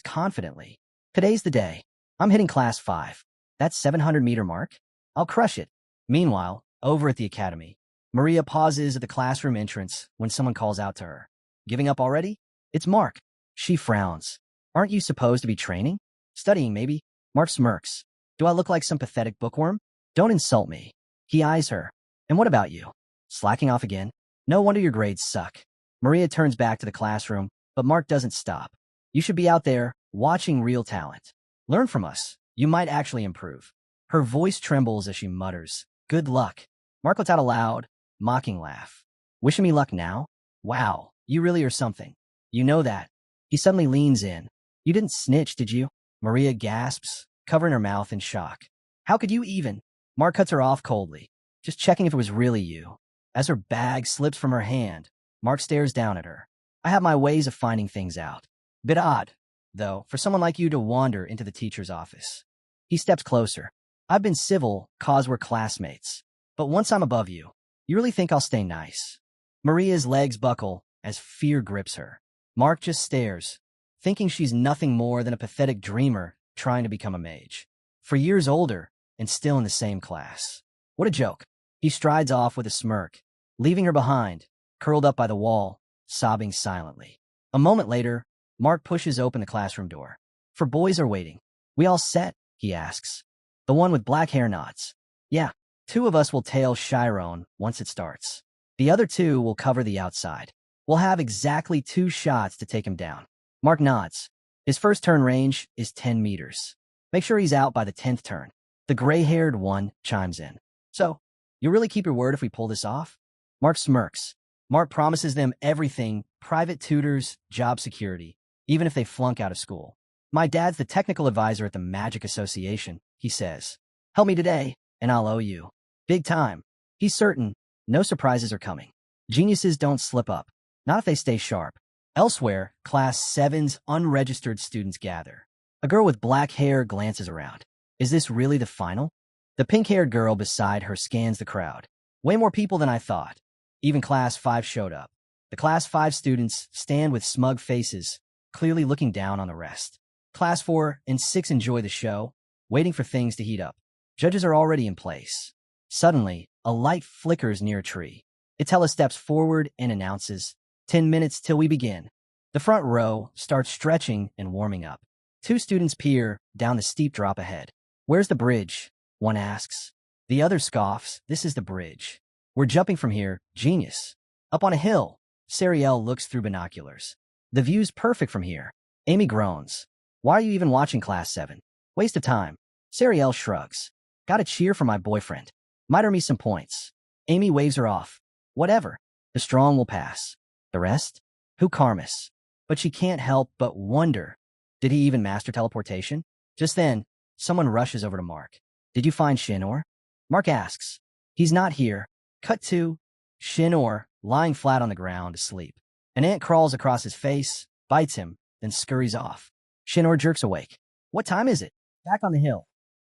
confidently. Today's the day. I'm hitting class 5. That 700-meter mark? I'll crush it. Meanwhile, over at the academy, Maria pauses at the classroom entrance when someone calls out to her. Giving up already? It's Mark. She frowns. Aren't you supposed to be training? Studying, maybe? Mark smirks. Do I look like some pathetic bookworm? Don't insult me. He eyes her. And what about you? Slacking off again? No wonder your grades suck. Maria turns back to the classroom, but Mark doesn't stop. You should be out there, watching real talent. Learn from us. You might actually improve. Her voice trembles as she mutters, good luck. Mark lets out a loud, mocking laugh. Wishing me luck now? Wow, you really are something. You know that. He suddenly leans in. You didn't snitch, did you? Maria gasps, covering her mouth in shock. How could you even? Mark cuts her off coldly, just checking if it was really you. As her bag slips from her hand, Mark stares down at her. I have my ways of finding things out. Bit odd, though, for someone like you to wander into the teacher's office. He steps closer. I've been civil, cause we're classmates. But once I'm above you, you really think I'll stay nice? Maria's legs buckle as fear grips her. Mark just stares, thinking she's nothing more than a pathetic dreamer trying to become a mage. For years older, and still in the same class. What a joke. He strides off with a smirk, leaving her behind, curled up by the wall, sobbing silently. A moment later, Mark pushes open the classroom door. For boys are waiting. We all set? He asks. The one with black hair nods. Yeah, 2 of us will tail Shyron once it starts. The other 2 will cover the outside. We'll have exactly 2 shots to take him down. Mark nods. His first turn range is 10 meters. Make sure he's out by the 10th turn. The gray-haired one chimes in. So, you really keep your word if we pull this off? Mark smirks. Mark promises them everything, private tutors, job security, even if they flunk out of school. My dad's the technical advisor at the Magic Association, he says. Help me today, and I'll owe you. Big time. He's certain no surprises are coming. Geniuses don't slip up, not if they stay sharp. Elsewhere, Class 7's unregistered students gather. A girl with black hair glances around. Is this really the final? The pink-haired girl beside her scans the crowd. Way more people than I thought. Even Class 5 showed up. The Class 5 students stand with smug faces, clearly looking down on the rest. Class 4 and 6 enjoy the show, waiting for things to heat up. Judges are already in place. Suddenly, a light flickers near a tree. Itella steps forward and announces, 10 minutes till we begin. The front row starts stretching and warming up. 2 students peer down the steep drop ahead. Where's the bridge? One asks. The other scoffs, this is the bridge. We're jumping from here, genius. Up on a hill. Sariel looks through binoculars. The view's perfect from here. Amy groans. Why are you even watching Class 7? Waste of time. Sariel shrugs. Gotta cheer for my boyfriend. Might earn me some points. Amy waves her off. Whatever. The strong will pass. The rest? Who karmas? But she can't help but wonder. Did he even master teleportation? Just then, someone rushes over to Mark. Did you find Shinor? Mark asks. He's not here. Cut to Shinor, lying flat on the ground, asleep. An ant crawls across his face, bites him, then scurries off. Shinor jerks awake. What time is it? Back on the hill.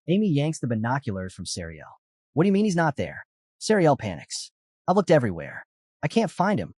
Amy yanks the binoculars from Sariel. What do you mean he's not there? Sariel panics. I've looked everywhere. I can't find him.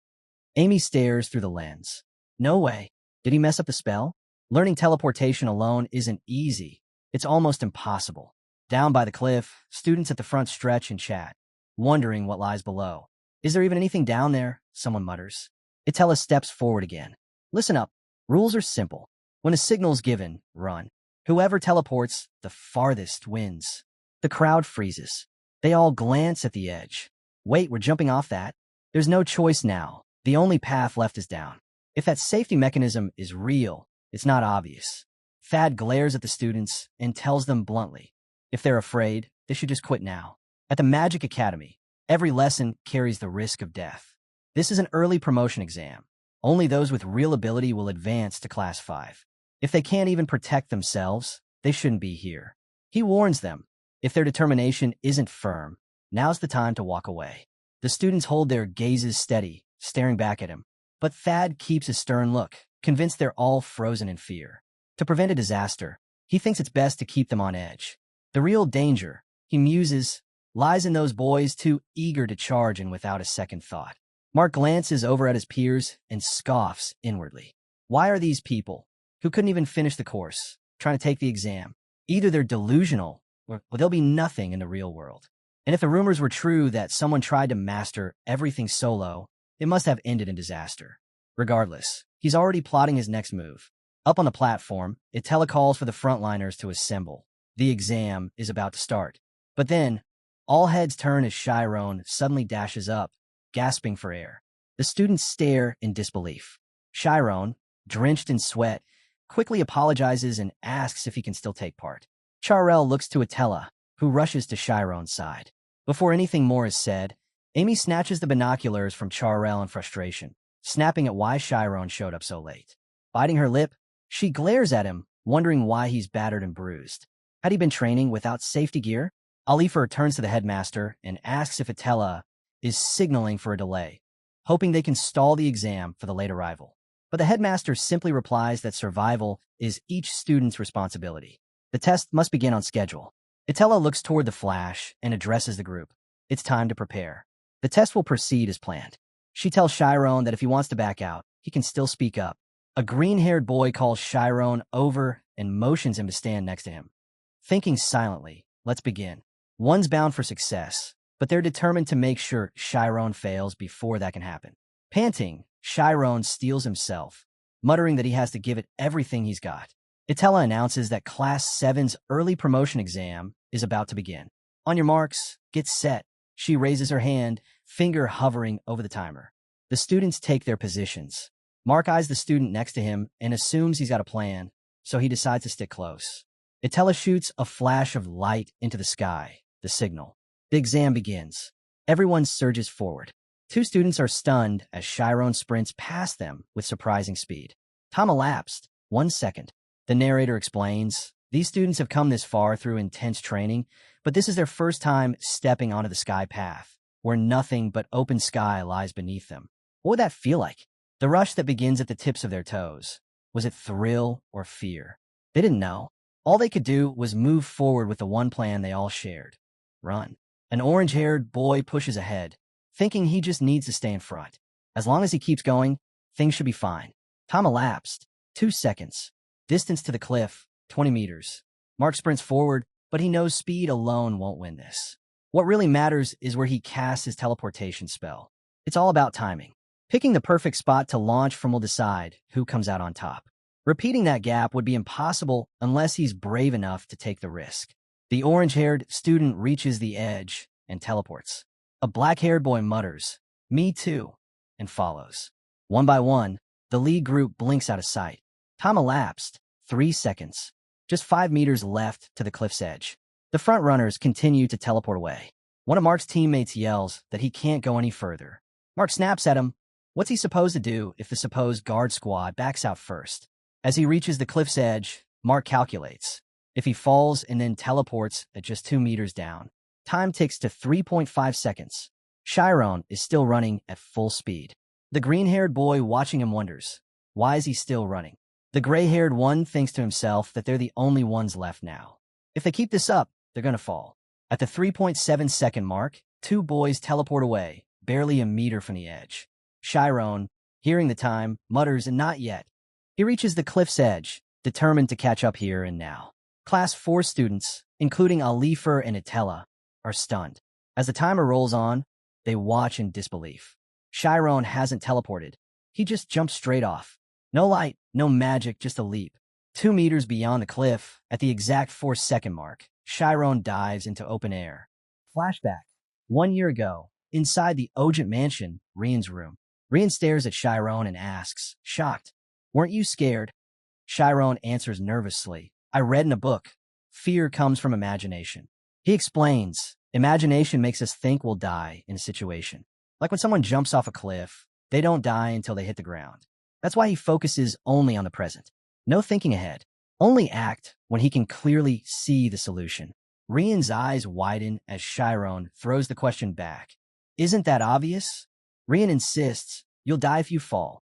Amy stares through the lens. No way. Did he mess up the spell? Learning teleportation alone isn't easy. It's almost impossible. Down by the cliff, students at the front stretch and chat, wondering what lies below. Is there even anything down there? Someone mutters. Itella steps forward again. Listen up. Rules are simple. When a signal's given, run. Whoever teleports the farthest wins. The crowd freezes. They all glance at the edge. Wait, we're jumping off that? There's no choice now. The only path left is down. If that safety mechanism is real, it's not obvious. Thad glares at the students and tells them bluntly, if they're afraid, they should just quit now. At the Magic Academy, every lesson carries the risk of death. This is an early promotion exam. Only those with real ability will advance to Class 5. If they can't even protect themselves, they shouldn't be here. He warns them, if their determination isn't firm, now's the time to walk away. The students hold their gazes steady, staring back at him. But Thad keeps a stern look, convinced they're all frozen in fear. To prevent a disaster, he thinks it's best to keep them on edge. The real danger, he muses, lies in those boys too eager to charge in without a second thought. Mark glances over at his peers and scoffs inwardly. Why are these people, who couldn't even finish the course, trying to take the exam? Either they're delusional, or they'll be nothing in the real world. And if the rumors were true that someone tried to master everything solo, it must have ended in disaster. Regardless, he's already plotting his next move. Up on the platform, it telecalls for the frontliners to assemble. The exam is about to start. But then, all heads turn as Shyron suddenly dashes up, gasping for air. The students stare in disbelief. Shyron, drenched in sweat, quickly apologizes and asks if he can still take part. Charel looks to Atella, who rushes to Shyron's side. Before anything more is said, Amy snatches the binoculars from Charel in frustration, snapping at why Shyron showed up so late. Biting her lip, she glares at him, wondering why he's battered and bruised. Had he been training without safety gear? Alifer turns to the headmaster and asks if Atella is signaling for a delay, hoping they can stall the exam for the late arrival. But the headmaster simply replies that survival is each student's responsibility. The test must begin on schedule. Atella looks toward the flash and addresses the group. It's time to prepare. The test will proceed as planned. She tells Shyron that if he wants to back out, he can still speak up. A green-haired boy calls Shyron over and motions him to stand next to him. Thinking silently, let's begin. One's bound for success, but they're determined to make sure Shyron fails before that can happen. Panting, Shyron steels himself, muttering that he has to give it everything he's got. Atella announces that Class 7's early promotion exam is about to begin. On your marks, get set. She raises her hand, finger hovering over the timer. The students take their positions. Mark eyes the student next to him and assumes he's got a plan, so he decides to stick close. Atella shoots a flash of light into the sky, the signal. The exam begins. Everyone surges forward. Two students are stunned as Shyron sprints past them with surprising speed. Time elapsed, 1 second. The narrator explains, these students have come this far through intense training, but this is their first time stepping onto the sky path, where nothing but open sky lies beneath them. What would that feel like? The rush that begins at the tips of their toes. Was it thrill or fear? They didn't know. All they could do was move forward with the one plan they all shared. Run. An orange-haired boy pushes ahead, thinking he just needs to stay in front. As long as he keeps going, things should be fine. Time elapsed. 2 seconds. Distance to the cliff, 20 meters. Mark sprints forward, but he knows speed alone won't win this. What really matters is where he casts his teleportation spell. It's all about timing. Picking the perfect spot to launch from will decide who comes out on top. Repeating that gap would be impossible unless he's brave enough to take the risk. The orange-haired student reaches the edge and teleports. A black-haired boy mutters, "Me too," and follows. One by one, the lead group blinks out of sight. Time elapsed, 3 seconds. Just 5 meters left to the cliff's edge. The front runners continue to teleport away. One of Mark's teammates yells that he can't go any further. Mark snaps at him. What's he supposed to do if the supposed guard squad backs out first? As he reaches the cliff's edge, Mark calculates. If he falls and then teleports at just 2 meters down, time ticks to 3.5 seconds. Shyron is still running at full speed. The green-haired boy watching him wonders, why is he still running? The gray-haired one thinks to himself that they're the only ones left now. If they keep this up, they're going to fall. At the 3.7-second mark, 2 boys teleport away, barely a meter from the edge. Shyron, hearing the time, mutters, and not yet. He reaches the cliff's edge, determined to catch up here and now. Class 4 students, including Alifer and Atella, are stunned. As the timer rolls on, they watch in disbelief. Shyron hasn't teleported. He just jumped straight off. No light, no magic, just a leap. 2 meters beyond the cliff, at the exact 4-second mark, Shyron dives into open air. Flashback. 1 year ago, inside the Ogent mansion, Rian's room. Rian stares at Shyron and asks, shocked, "Weren't you scared?" Shyron answers nervously, "I read in a book. Fear comes from imagination." He explains, imagination makes us think we'll die in a situation. Like when someone jumps off a cliff, they don't die until they hit the ground. That's why he focuses only on the present. No thinking ahead. Only act when he can clearly see the solution. Rian's eyes widen as Shyron throws the question back. Isn't that obvious? Rian insists, you'll die if you fall.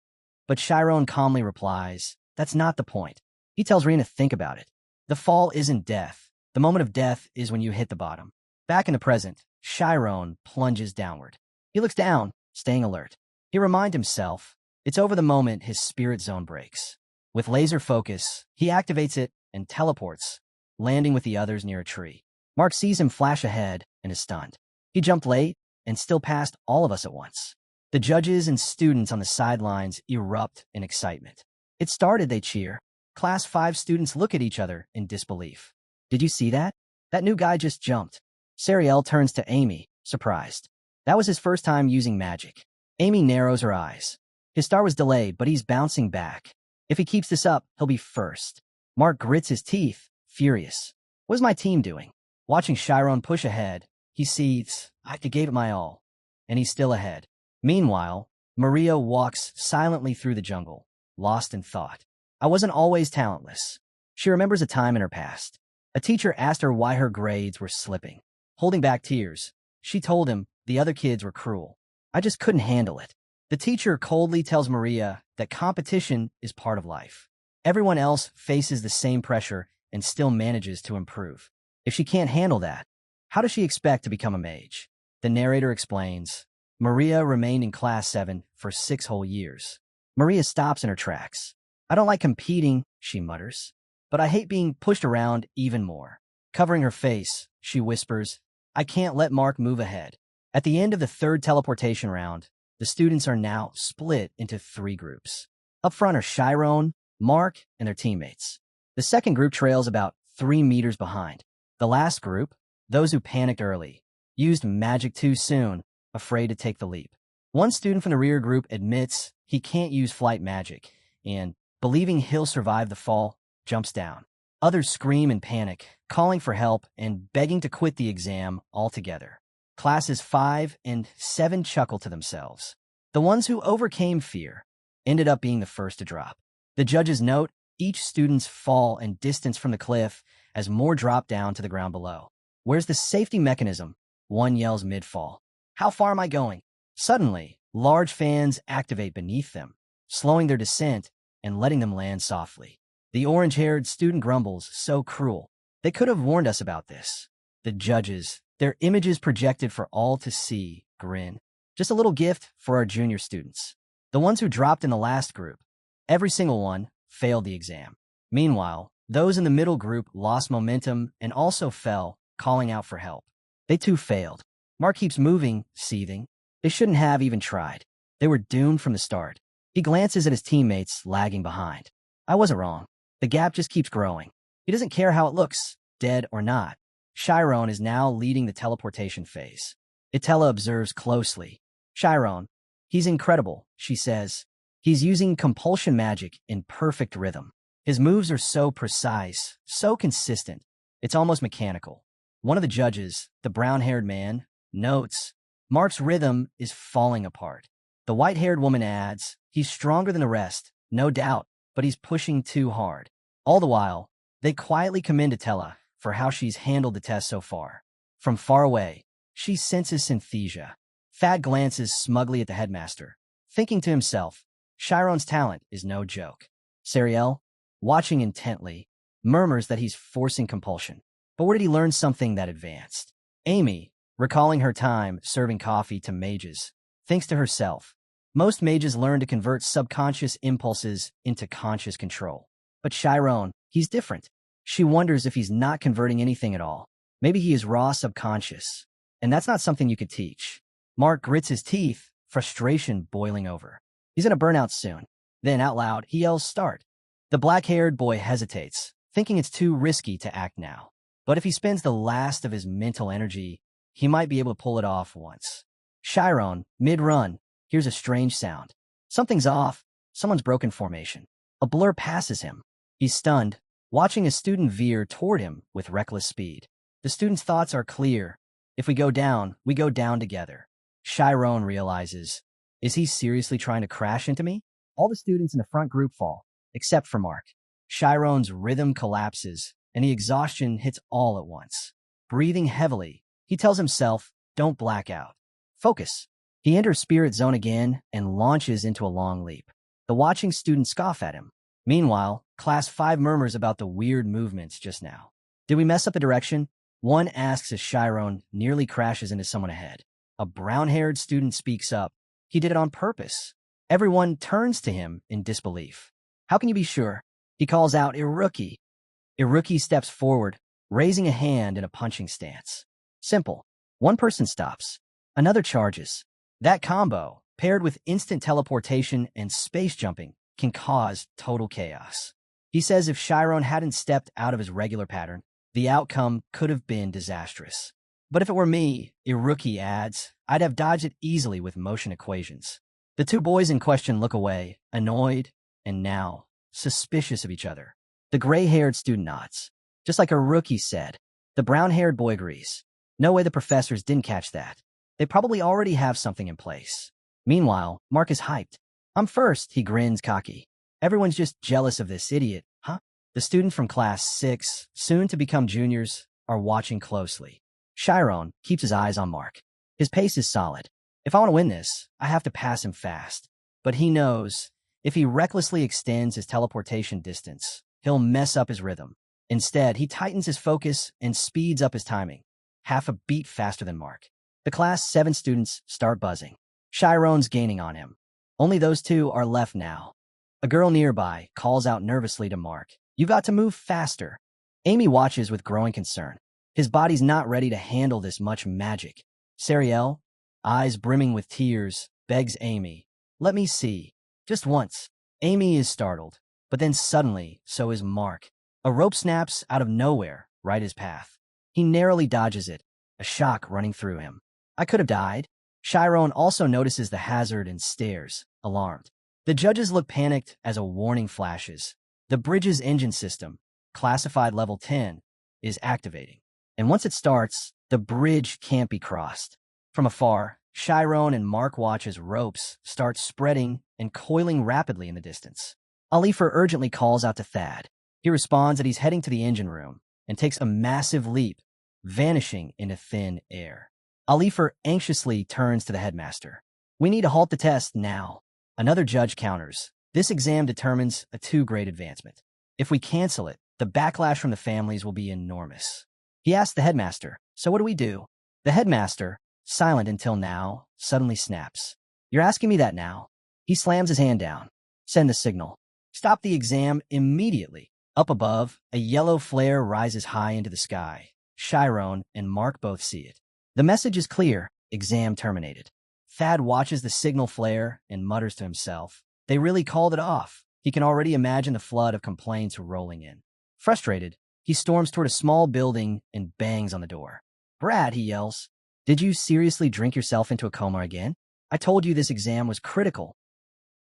But Shyron calmly replies, that's not the point. He tells Rina to think about it. The fall isn't death. The moment of death is when you hit the bottom. Back in the present, Shyron plunges downward. He looks down, staying alert. He reminds himself, it's over the moment his spirit zone breaks. With laser focus, he activates it and teleports, landing with the others near a tree. Mark sees him flash ahead and is stunned. He jumped late and still passed all of us at once. The judges and students on the sidelines erupt in excitement. It started, they cheer. Class 5 students look at each other in disbelief. Did you see that? That new guy just jumped. Sariel turns to Amy, surprised. That was his first time using magic. Amy narrows her eyes. His star was delayed, but he's bouncing back. If he keeps this up, he'll be first. Mark grits his teeth, furious. What's my team doing? Watching Shyron push ahead, he sees, I gave it my all. And he's still ahead. Meanwhile, Maria walks silently through the jungle, lost in thought. I wasn't always talentless. She remembers a time in her past. A teacher asked her why her grades were slipping. Holding back tears, she told him the other kids were cruel. I just couldn't handle it. The teacher coldly tells Maria that competition is part of life. Everyone else faces the same pressure and still manages to improve. If she can't handle that, how does she expect to become a mage? The narrator explains, Maria remained in class 7 for 6 whole years. Maria stops in her tracks. I don't like competing, she mutters, but I hate being pushed around even more. Covering her face, she whispers, I can't let Mark move ahead. At the end of the 3rd teleportation round, the students are now split into 3 groups. Up front are Shyron, Mark, and their teammates. The second group trails about 3 meters behind. The last group, those who panicked early, used magic too soon, afraid to take the leap. One student from the rear group admits he can't use flight magic and, believing he'll survive the fall, jumps down. Others scream in panic, calling for help and begging to quit the exam altogether. Classes 5 and 7 chuckle to themselves. The ones who overcame fear ended up being the first to drop. The judges note each student's fall and distance from the cliff as more drop down to the ground below. Where's the safety mechanism? One yells mid-fall. How far am I going? Suddenly, large fans activate beneath them, slowing their descent and letting them land softly. The orange-haired student grumbles, so cruel. They could have warned us about this. The judges, their images projected for all to see, grin. Just a little gift for our junior students. The ones who dropped in the last group, every single one, failed the exam. Meanwhile, those in the middle group lost momentum and also fell, calling out for help. They too failed. Mark keeps moving, seething. They shouldn't have even tried. They were doomed from the start. He glances at his teammates lagging behind. I wasn't wrong. The gap just keeps growing. He doesn't care how it looks, dead or not. Shyron is now leading the teleportation phase. Itella observes closely. Shyron, he's incredible, she says. He's using compulsion magic in perfect rhythm. His moves are so precise, so consistent. It's almost mechanical. One of the judges, the brown-haired man, notes, Mark's rhythm is falling apart. The white-haired woman adds, he's stronger than the rest, no doubt, but he's pushing too hard. All the while, they quietly commend Itella for how she's handled the test so far. From far away, she senses synesthesia. Thad glances smugly at the headmaster, thinking to himself, Shyron's talent is no joke. Sariel, watching intently, murmurs that he's forcing compulsion. But where did he learn something that advanced? Amy, recalling her time serving coffee to mages, thinks to herself, most mages learn to convert subconscious impulses into conscious control. But Shyron, he's different. She wonders if he's not converting anything at all. Maybe he is raw subconscious. And that's not something you could teach. Mark grits his teeth, frustration boiling over. He's gonna burn out soon. Then, out loud, he yells, start. The black-haired boy hesitates, thinking it's too risky to act now. But if he spends the last of his mental energy, he might be able to pull it off once. Shyron, mid-run, hears a strange sound. Something's off. Someone's broken formation. A blur passes him. He's stunned, watching a student veer toward him with reckless speed. The student's thoughts are clear. If we go down together. Shyron realizes, is he seriously trying to crash into me? All the students in the front group fall, except for Mark. Shyron's rhythm collapses, and the exhaustion hits all at once. Breathing heavily, he tells himself, don't black out. Focus. He enters spirit zone again and launches into a long leap. The watching students scoff at him. Meanwhile, Class 5 murmurs about the weird movements just now. Did we mess up the direction? One asks as Shyron nearly crashes into someone ahead. A brown-haired student speaks up. He did it on purpose. Everyone turns to him in disbelief. How can you be sure? He calls out, Iruki. Iruki steps forward, raising a hand in a punching stance. Simple. One person stops. Another charges. That combo, paired with instant teleportation and space jumping, can cause total chaos. He says if Shyron hadn't stepped out of his regular pattern, the outcome could have been disastrous. But if it were me, Iruki adds, I'd have dodged it easily with motion equations. The two boys in question look away, annoyed, and now suspicious of each other. The gray-haired student nods. Just like Iruki said, the brown-haired boy agrees. No way the professors didn't catch that. They probably already have something in place. Meanwhile, Mark is hyped. I'm first, he grins cocky. Everyone's just jealous of this idiot, huh? The students from class 6, soon to become juniors, are watching closely. Shyron keeps his eyes on Mark. His pace is solid. If I want to win this, I have to pass him fast. But he knows, if he recklessly extends his teleportation distance, he'll mess up his rhythm. Instead, he tightens his focus and speeds up his timing, half a beat faster than Mark. The class 7 students start buzzing. Shyron's gaining on him. Only those two are left now. A girl nearby calls out nervously to Mark, You've got to move faster. Amy watches with growing concern. His body's not ready to handle this much magic. Sariel, eyes brimming with tears, begs Amy, Let me see. Just once. Amy is startled, but then suddenly, so is Mark. A rope snaps out of nowhere, right his path. He narrowly dodges it, a shock running through him. I could have died. Shyron also notices the hazard and stares, alarmed. The judges look panicked as a warning flashes. The bridge's engine system, classified level 10, is activating. And once it starts, the bridge can't be crossed. From afar, Shyron and Mark watch as ropes start spreading and coiling rapidly in the distance. Alifer urgently calls out to Thad. He responds that he's heading to the engine room and takes a massive leap, vanishing into thin air. Alifer anxiously turns to the headmaster. We need to halt the test now. Another judge counters. This exam determines a 2-grade advancement. If we cancel it, the backlash from the families will be enormous. He asks the headmaster, So what do we do? The headmaster, silent until now, suddenly snaps. You're asking me that now? He slams his hand down. Send the signal. Stop the exam immediately. Up above, a yellow flare rises high into the sky. Shyron and Mark both see it. The message is clear. Exam terminated. Thad watches the signal flare and mutters to himself. They really called it off. He can already imagine the flood of complaints rolling in. Frustrated, he storms toward a small building and bangs on the door. Brad, he yells. Did you seriously drink yourself into a coma again? I told you this exam was critical.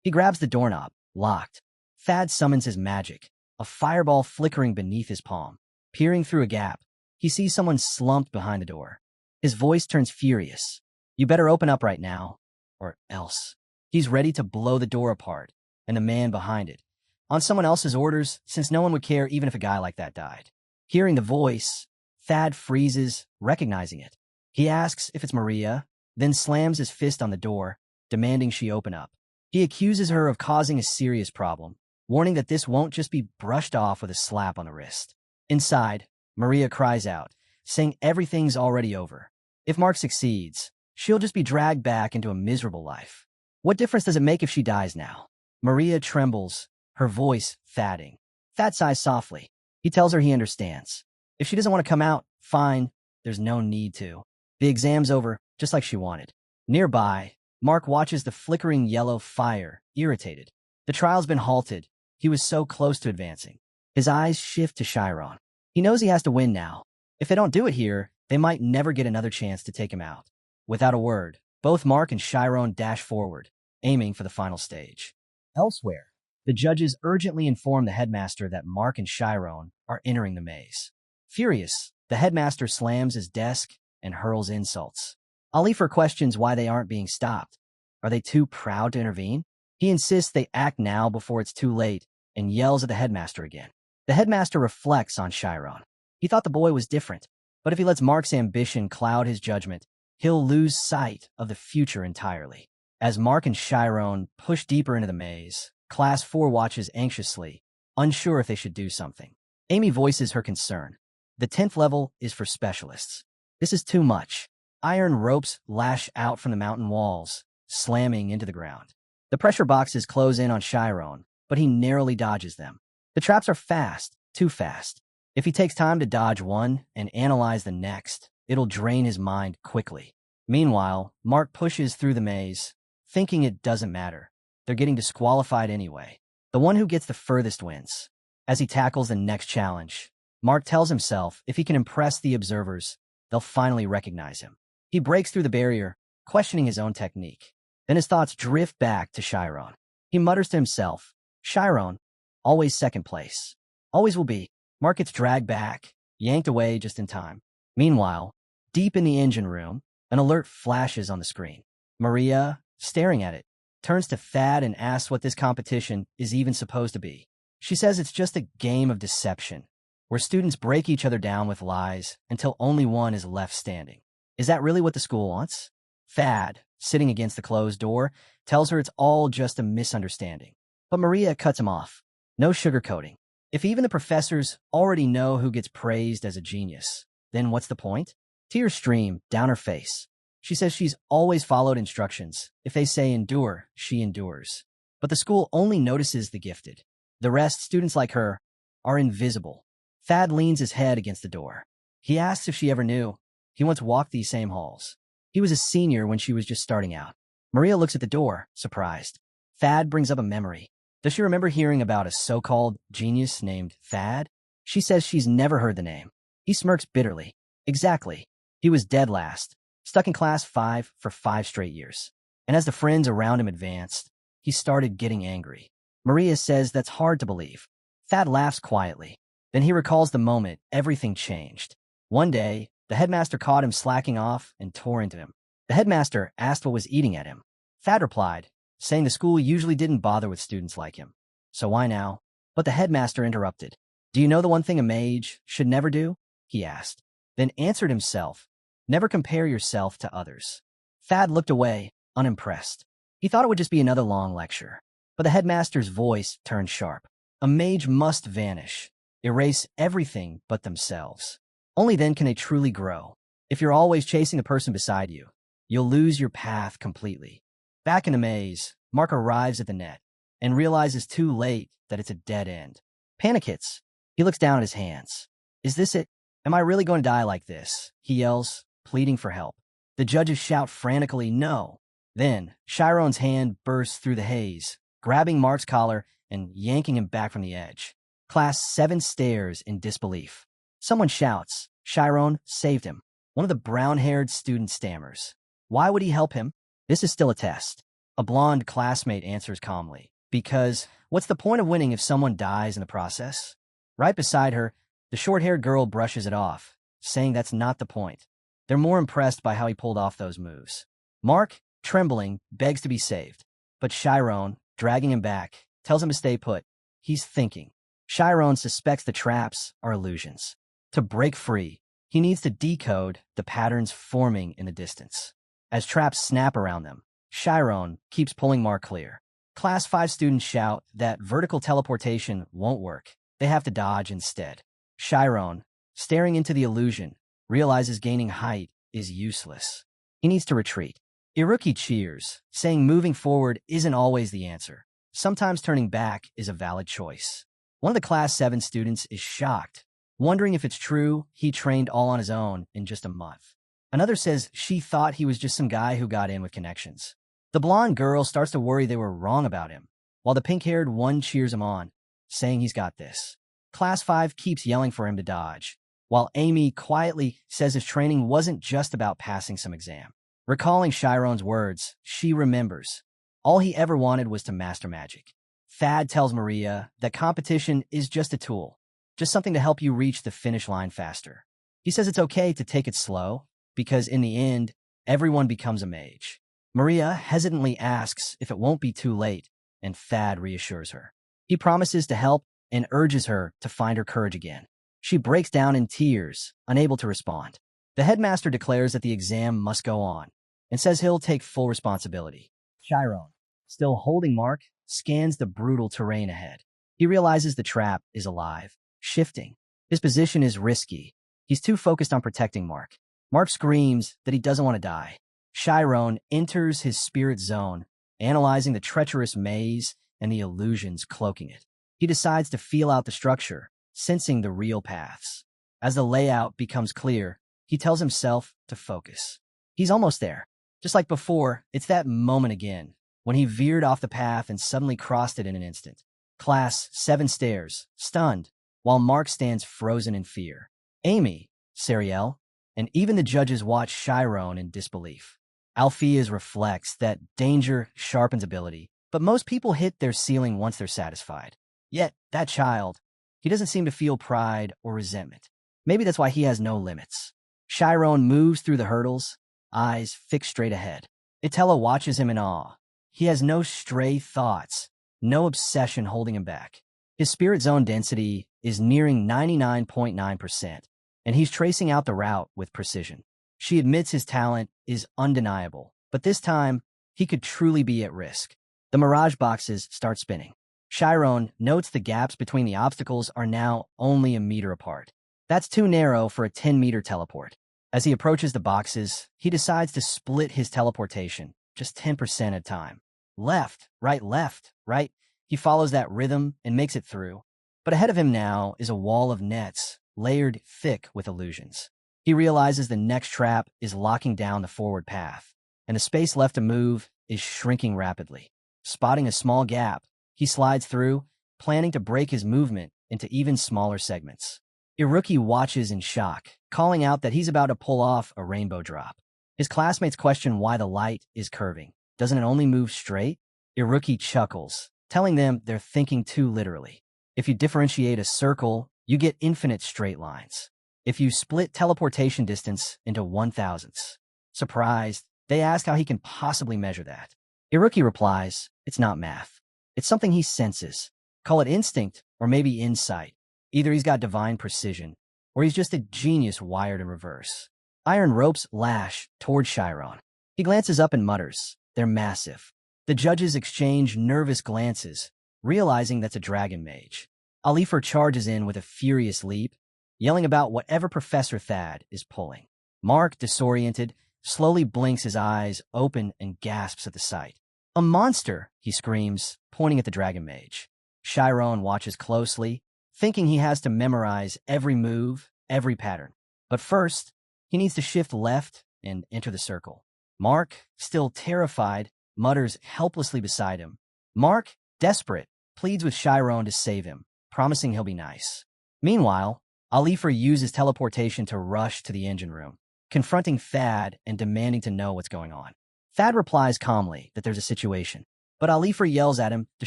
He grabs the doorknob, locked. Thad summons his magic, a fireball flickering beneath his palm. Peering through a gap, he sees someone slumped behind the door. His voice turns furious. You better open up right now, or else. He's ready to blow the door apart, and the man behind it. On someone else's orders, since no one would care even if a guy like that died. Hearing the voice, Thad freezes, recognizing it. He asks if it's Maria, then slams his fist on the door, demanding she open up. He accuses her of causing a serious problem, warning that this won't just be brushed off with a slap on the wrist. Inside, Maria cries out, saying everything's already over. If Mark succeeds, she'll just be dragged back into a miserable life. What difference does it make if she dies now? Maria trembles, her voice thatting. Thad sighs softly. He tells her he understands. If she doesn't want to come out, fine, there's no need to. The exam's over, just like she wanted. Nearby, Mark watches the flickering yellow fire, irritated. The trial's been halted. He was so close to advancing. His eyes shift to Shyron. He knows he has to win now. If they don't do it here, they might never get another chance to take him out. Without a word, both Mark and Shyron dash forward, aiming for the final stage. Elsewhere, the judges urgently inform the headmaster that Mark and Shyron are entering the maze. Furious, the headmaster slams his desk and hurls insults. Alifer questions why they aren't being stopped. Are they too proud to intervene? He insists they act now before it's too late and yells at the headmaster again. The headmaster reflects on Shyron. He thought the boy was different, but if he lets Mark's ambition cloud his judgment, he'll lose sight of the future entirely. As Mark and Shyron push deeper into the maze, Class 4 watches anxiously. unsure if they should do something. Amy voices her concern. The 10th level is for specialists. This is too much. Iron ropes lash out from the mountain walls, slamming into the ground. The pressure boxes close in on Shyron, but he narrowly dodges them. The traps are fast, too fast. If he takes time to dodge one and analyze the next, it'll drain his mind quickly. Meanwhile, Mark pushes through the maze, thinking it doesn't matter. They're getting disqualified anyway. The one who gets the furthest wins. As he tackles the next challenge, Mark tells himself if he can impress the observers, they'll finally recognize him. He breaks through the barrier, questioning his own technique. Then his thoughts drift back to Shyron. He mutters to himself, Shyron, always second place. Always will be. Mark gets dragged back, yanked away just in time. Meanwhile, deep in the engine room, an alert flashes on the screen. Maria, staring at it, turns to Thad and asks what this competition is even supposed to be. She says it's just a game of deception, where students break each other down with lies until only one is left standing. Is that really what the school wants? Thad, sitting against the closed door, tells her it's all just a misunderstanding. But Maria cuts him off. No sugarcoating. If even the professors already know who gets praised as a genius, then what's the point? Tears stream down her face. She says she's always followed instructions. If they say endure, she endures. But the school only notices the gifted. The rest, students like her, are invisible. Thad leans his head against the door. He asks if she ever knew. He once walked these same halls. He was a senior when she was just starting out. Maria looks at the door, surprised. Thad brings up a memory. Does she remember hearing about a so-called genius named Thad? She says she's never heard the name. He smirks bitterly. Exactly. He was dead last, stuck in class 5 for 5 straight years. And as the friends around him advanced, he started getting angry. Maria says that's hard to believe. Thad laughs quietly. Then he recalls the moment everything changed. One day, the headmaster caught him slacking off and tore into him. The headmaster asked what was eating at him. Thad replied, saying the school usually didn't bother with students like him. So why now? But the headmaster interrupted. Do you know the one thing a mage should never do? He asked. Then answered himself, never compare yourself to others. Thad looked away, unimpressed. He thought it would just be another long lecture. But the headmaster's voice turned sharp. A mage must vanish, erase everything but themselves. Only then can they truly grow. If you're always chasing the person beside you, you'll lose your path completely. Back in the maze, Mark arrives at the net and realizes too late that it's a dead end. Panic hits. He looks down at his hands. Is this it? Am I really going to die like this? He yells, pleading for help. The judges shout frantically, no. Then, Shyron's hand bursts through the haze, grabbing Mark's collar and yanking him back from the edge. Class 7 stares in disbelief. Someone shouts, Shyron saved him. One of the brown-haired students stammers. Why would he help him? This is still a test. A blonde classmate answers calmly. Because what's the point of winning if someone dies in the process? Right beside her, the short-haired girl brushes it off, saying that's not the point. They're more impressed by how he pulled off those moves. Mark, trembling, begs to be saved. But Shyron, dragging him back, tells him to stay put. He's thinking. Shyron suspects the traps are illusions. To break free, he needs to decode the patterns forming in the distance. As traps snap around them, Shyron keeps pulling Mark clear. Class 5 students shout that vertical teleportation won't work. They have to dodge instead. Shyron, staring into the illusion, realizes gaining height is useless. He needs to retreat. Iruki cheers, saying moving forward isn't always the answer. Sometimes turning back is a valid choice. One of the Class 7 students is shocked, wondering if it's true he trained all on his own in just a month. Another says she thought he was just some guy who got in with connections. The blonde girl starts to worry they were wrong about him, while the pink-haired one cheers him on, saying he's got this. Class 5 keeps yelling for him to dodge, while Amy quietly says his training wasn't just about passing some exam. Recalling Shyron's words, she remembers. All he ever wanted was to master magic. Thad tells Maria that competition is just a tool, just something to help you reach the finish line faster. He says it's okay to take it slow, because in the end, everyone becomes a mage. Maria hesitantly asks if it won't be too late, and Thad reassures her. He promises to help and urges her to find her courage again. She breaks down in tears, unable to respond. The headmaster declares that the exam must go on, and says he'll take full responsibility. Shyron, still holding Mark, scans the brutal terrain ahead. He realizes the trap is alive, shifting. His position is risky. He's too focused on protecting Mark. Mark screams that he doesn't want to die. Shyron enters his spirit zone, analyzing the treacherous maze and the illusions cloaking it. He decides to feel out the structure, sensing the real paths. As the layout becomes clear, he tells himself to focus. He's almost there. Just like before, it's that moment again, when he veered off the path and suddenly crossed it in an instant. Class 7 stares, stunned, while Mark stands frozen in fear. Amy, Sariel, and even the judges watch Shyron in disbelief. Alpheus reflects that danger sharpens ability, but most people hit their ceiling once they're satisfied. Yet, that child, he doesn't seem to feel pride or resentment. Maybe that's why he has no limits. Shyron moves through the hurdles, eyes fixed straight ahead. Itella watches him in awe. He has no stray thoughts, no obsession holding him back. His spirit zone density is nearing 99.9%, and he's tracing out the route with precision. She admits his talent is undeniable, but this time, he could truly be at risk. The mirage boxes start spinning. Shyron notes the gaps between the obstacles are now only a meter apart. That's too narrow for a 10-meter teleport. As he approaches the boxes, he decides to split his teleportation, just 10% at a time. Left, right. He follows that rhythm and makes it through. But ahead of him now is a wall of nets, layered thick with illusions. He realizes the next trap is locking down the forward path, and the space left to move is shrinking rapidly. Spotting a small gap, he slides through, planning to break his movement into even smaller segments. Iruki watches in shock, calling out that he's about to pull off a rainbow drop. His classmates question why the light is curving. Doesn't it only move straight? Iruki chuckles, telling them they're thinking too literally. If you differentiate a circle, you get infinite straight lines. If you split teleportation distance into 1/1000ths. Surprised, they ask how he can possibly measure that. Iruki replies, it's not math. It's something he senses. Call it instinct or maybe insight. Either he's got divine precision, or he's just a genius wired in reverse. Iron ropes lash toward Shyron. He glances up and mutters, they're massive. The judges exchange nervous glances, realizing that's a dragon mage. Alifer charges in with a furious leap, yelling about whatever Professor Thad is pulling. Mark, disoriented, slowly blinks his eyes open and gasps at the sight. A monster, he screams, pointing at the dragon mage. Shyron watches closely, thinking he has to memorize every move, every pattern. But first, he needs to shift left and enter the circle. Mark, still terrified, mutters helplessly beside him. Mark, desperate, pleads with Shyron to save him, promising he'll be nice. Meanwhile, Alifer uses teleportation to rush to the engine room, confronting Thad and demanding to know what's going on. Thad replies calmly that there's a situation, but Alifer yells at him to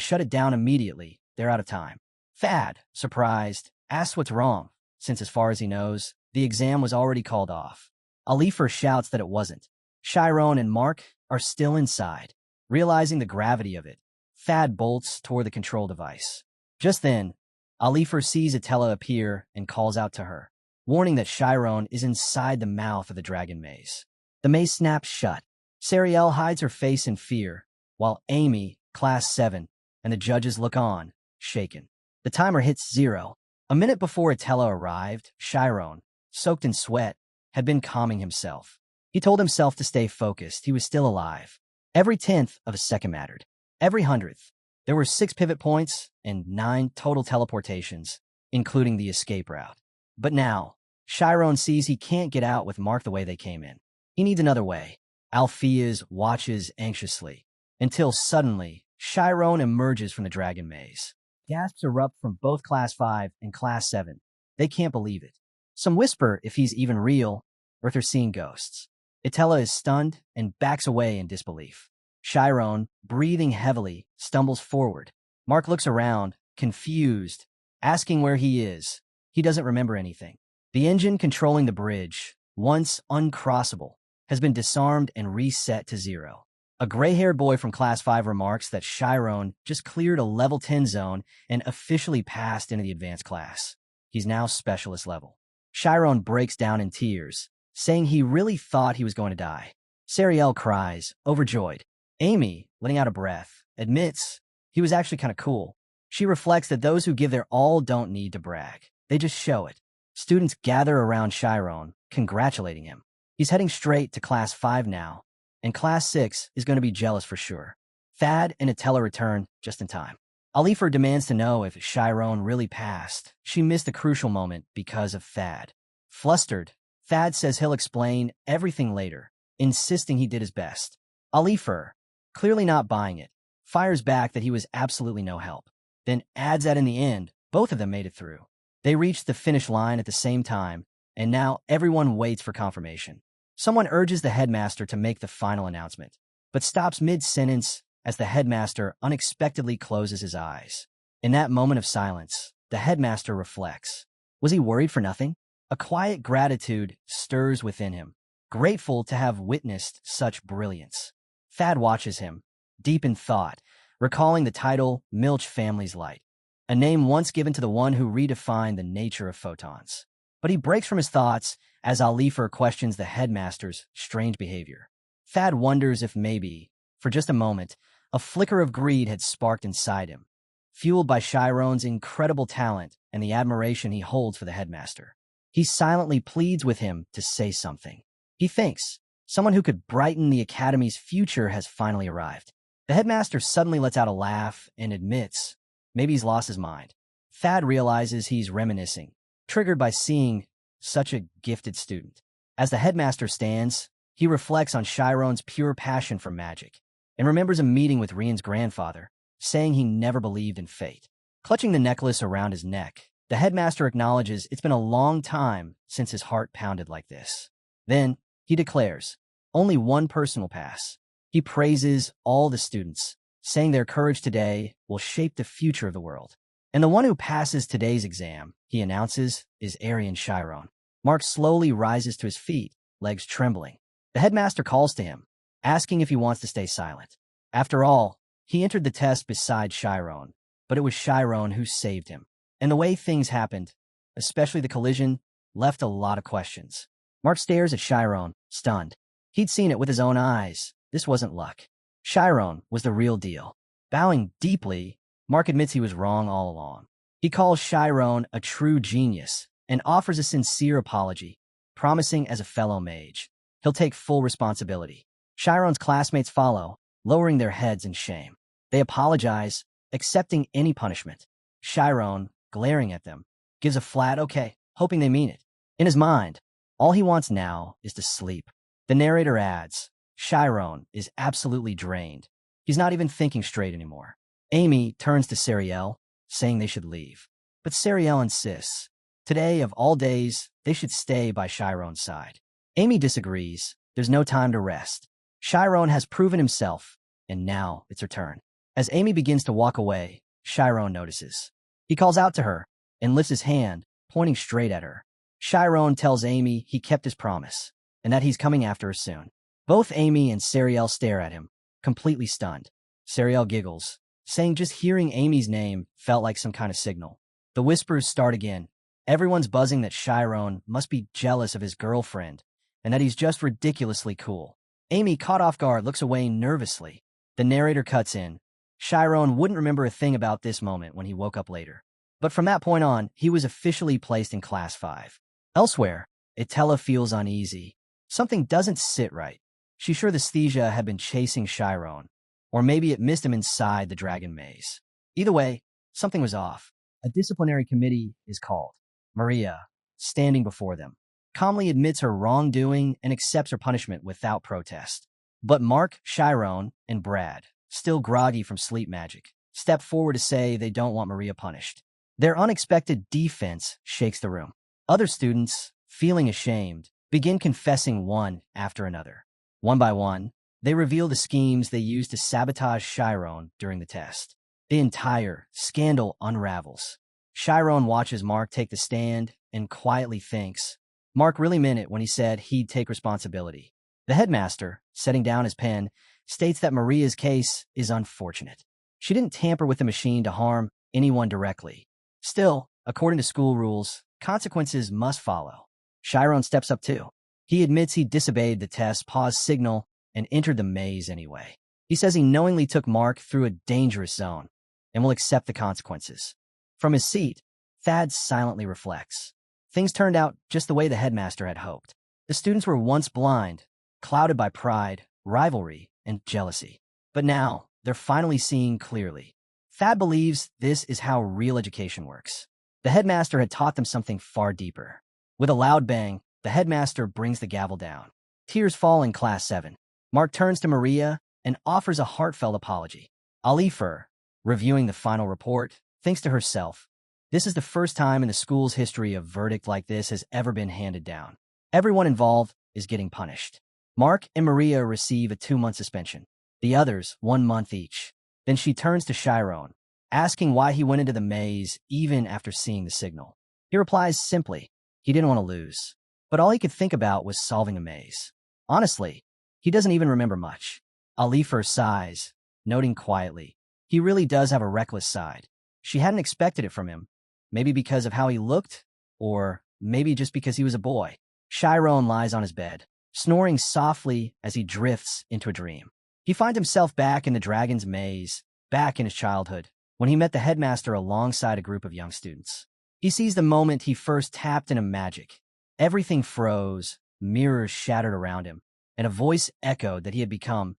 shut it down immediately. They're out of time. Thad, surprised, asks what's wrong, since as far as he knows, the exam was already called off. Alifer shouts that it wasn't. Shyron and Mark are still inside. Realizing the gravity of it, Thad bolts toward the control device. Just then, Alifer sees Itella appear and calls out to her, warning that Shyron is inside the mouth of the dragon maze. The maze snaps shut. Sariel hides her face in fear, while Amy, Class 7, and the judges look on, shaken. The timer hits 0. A minute before Itella arrived, Shyron, soaked in sweat, had been calming himself. He told himself to stay focused. He was still alive. Every 10th of a second mattered. Every 100th. There were 6 pivot points and 9 total teleportations, including the escape route. But now, Shyron sees he can't get out with Mark the way they came in. He needs another way. Alpheus watches anxiously, until suddenly, Shyron emerges from the dragon maze. Gasps erupt from both Class 5 and Class 7. They can't believe it. Some whisper if he's even real, or if they're seeing ghosts. Itella is stunned and backs away in disbelief. Shyron, breathing heavily, stumbles forward. Mark looks around, confused, asking where he is. He doesn't remember anything. The engine controlling the bridge, once uncrossable, has been disarmed and reset to 0. A gray-haired boy from Class 5 remarks that Shyron just cleared a level 10 zone and officially passed into the advanced class. He's now specialist level. Shyron breaks down in tears, saying he really thought he was going to die. Sariel cries, overjoyed. Amy, letting out a breath, admits he was actually kind of cool. She reflects that those who give their all don't need to brag. They just show it. Students gather around Shyron, congratulating him. He's heading straight to Class 5 now, and Class 6 is going to be jealous for sure. Thad and Attila return just in time. Alifer demands to know if Shyron really passed. She missed the crucial moment because of Thad. Flustered, Thad says he'll explain everything later, insisting he did his best. Alifer, clearly not buying it, fires back that he was absolutely no help, then adds that in the end, both of them made it through. They reached the finish line at the same time, and now everyone waits for confirmation. Someone urges the headmaster to make the final announcement, but stops mid-sentence as the headmaster unexpectedly closes his eyes. In that moment of silence, the headmaster reflects. Was he worried for nothing? A quiet gratitude stirs within him, grateful to have witnessed such brilliance. Thad watches him, deep in thought, recalling the title Milch Family's Light, a name once given to the one who redefined the nature of photons. But he breaks from his thoughts as Alifer questions the headmaster's strange behavior. Thad wonders if maybe, for just a moment, a flicker of greed had sparked inside him, fueled by Shyron's incredible talent and the admiration he holds for the headmaster. He silently pleads with him to say something. He thinks someone who could brighten the academy's future has finally arrived. The headmaster suddenly lets out a laugh and admits maybe he's lost his mind. Thad realizes he's reminiscing, triggered by seeing such a gifted student. As the headmaster stands, he reflects on Shyron's pure passion for magic and remembers a meeting with Rian's grandfather, saying he never believed in fate. Clutching the necklace around his neck, the headmaster acknowledges it's been a long time since his heart pounded like this. Then, he declares, only one person will pass. He praises all the students, saying their courage today will shape the future of the world. And the one who passes today's exam, he announces, is Aryan Shyron. Mark slowly rises to his feet, legs trembling. The headmaster calls to him, asking if he wants to stay silent. After all, he entered the test beside Shyron, but it was Shyron who saved him. And the way things happened, especially the collision, left a lot of questions. Mark stares at Shyron, stunned. He'd seen it with his own eyes. This wasn't luck. Shyron was the real deal. Bowing deeply, Mark admits he was wrong all along. He calls Shyron a true genius and offers a sincere apology, promising as a fellow mage, he'll take full responsibility. Shyron's classmates follow, lowering their heads in shame. They apologize, accepting any punishment. Shyron, glaring at them, gives a flat okay, hoping they mean it. In his mind, all he wants now is to sleep. The narrator adds, Shyron is absolutely drained. He's not even thinking straight anymore. Amy turns to Sariel, saying they should leave. But Sariel insists. Today, of all days, they should stay by Shyron's side. Amy disagrees. There's no time to rest. Shyron has proven himself, and now it's her turn. As Amy begins to walk away, Shyron notices. He calls out to her and lifts his hand, pointing straight at her. Shyron tells Amy he kept his promise, and that he's coming after her soon. Both Amy and Sariel stare at him, completely stunned. Sariel giggles, saying just hearing Amy's name felt like some kind of signal. The whispers start again. Everyone's buzzing that Shyron must be jealous of his girlfriend, and that he's just ridiculously cool. Amy, caught off guard, looks away nervously. The narrator cuts in. Shyron wouldn't remember a thing about this moment when he woke up later. But from that point on, he was officially placed in Class 5. Elsewhere, Attila feels uneasy. Something doesn't sit right. She's sure the Sthesia had been chasing Shyron, or maybe it missed him inside the dragon maze. Either way, something was off. A disciplinary committee is called. Maria, standing before them, calmly admits her wrongdoing and accepts her punishment without protest. But Mark, Shyron, and Brad, still groggy from sleep magic, step forward to say they don't want Maria punished. Their unexpected defense shakes the room. Other students, feeling ashamed, begin confessing one after another. One by one, they reveal the schemes they used to sabotage Shyron during the test. The entire scandal unravels. Shyron watches Mark take the stand and quietly thinks, Mark really meant it when he said he'd take responsibility. The headmaster, setting down his pen, states that Maria's case is unfortunate. She didn't tamper with the machine to harm anyone directly. Still, according to school rules, consequences must follow. Shyron steps up too. He admits he disobeyed the test pause signal and entered the maze anyway. He says he knowingly took Mark through a dangerous zone. and will accept the consequences. From his seat, Thad silently reflects. Things turned out just the way the headmaster had hoped. The students were once blind, clouded by pride, rivalry, and jealousy. But now, they're finally seeing clearly. Thad believes this is how real education works. The headmaster had taught them something far deeper. With a loud bang, the headmaster brings the gavel down. Tears fall in Class 7. Mark turns to Maria and offers a heartfelt apology. Alifer, reviewing the final report, thinks to herself, this is the first time in the school's history a verdict like this has ever been handed down. Everyone involved is getting punished. Mark and Maria receive a 2-month suspension. The others, 1 month each. Then she turns to Shyron, asking why he went into the maze even after seeing the signal. He replies simply, he didn't want to lose. But all he could think about was solving a maze. Honestly, he doesn't even remember much. Alifer sighs, noting quietly, he really does have a reckless side. She hadn't expected it from him. Maybe because of how he looked, or maybe just because he was a boy. Shyron lies on his bed, snoring softly as he drifts into a dream. He finds himself back in the dragon's maze, back in his childhood, when he met the headmaster alongside a group of young students. He sees the moment he first tapped into magic. Everything froze, mirrors shattered around him, and a voice echoed that he had become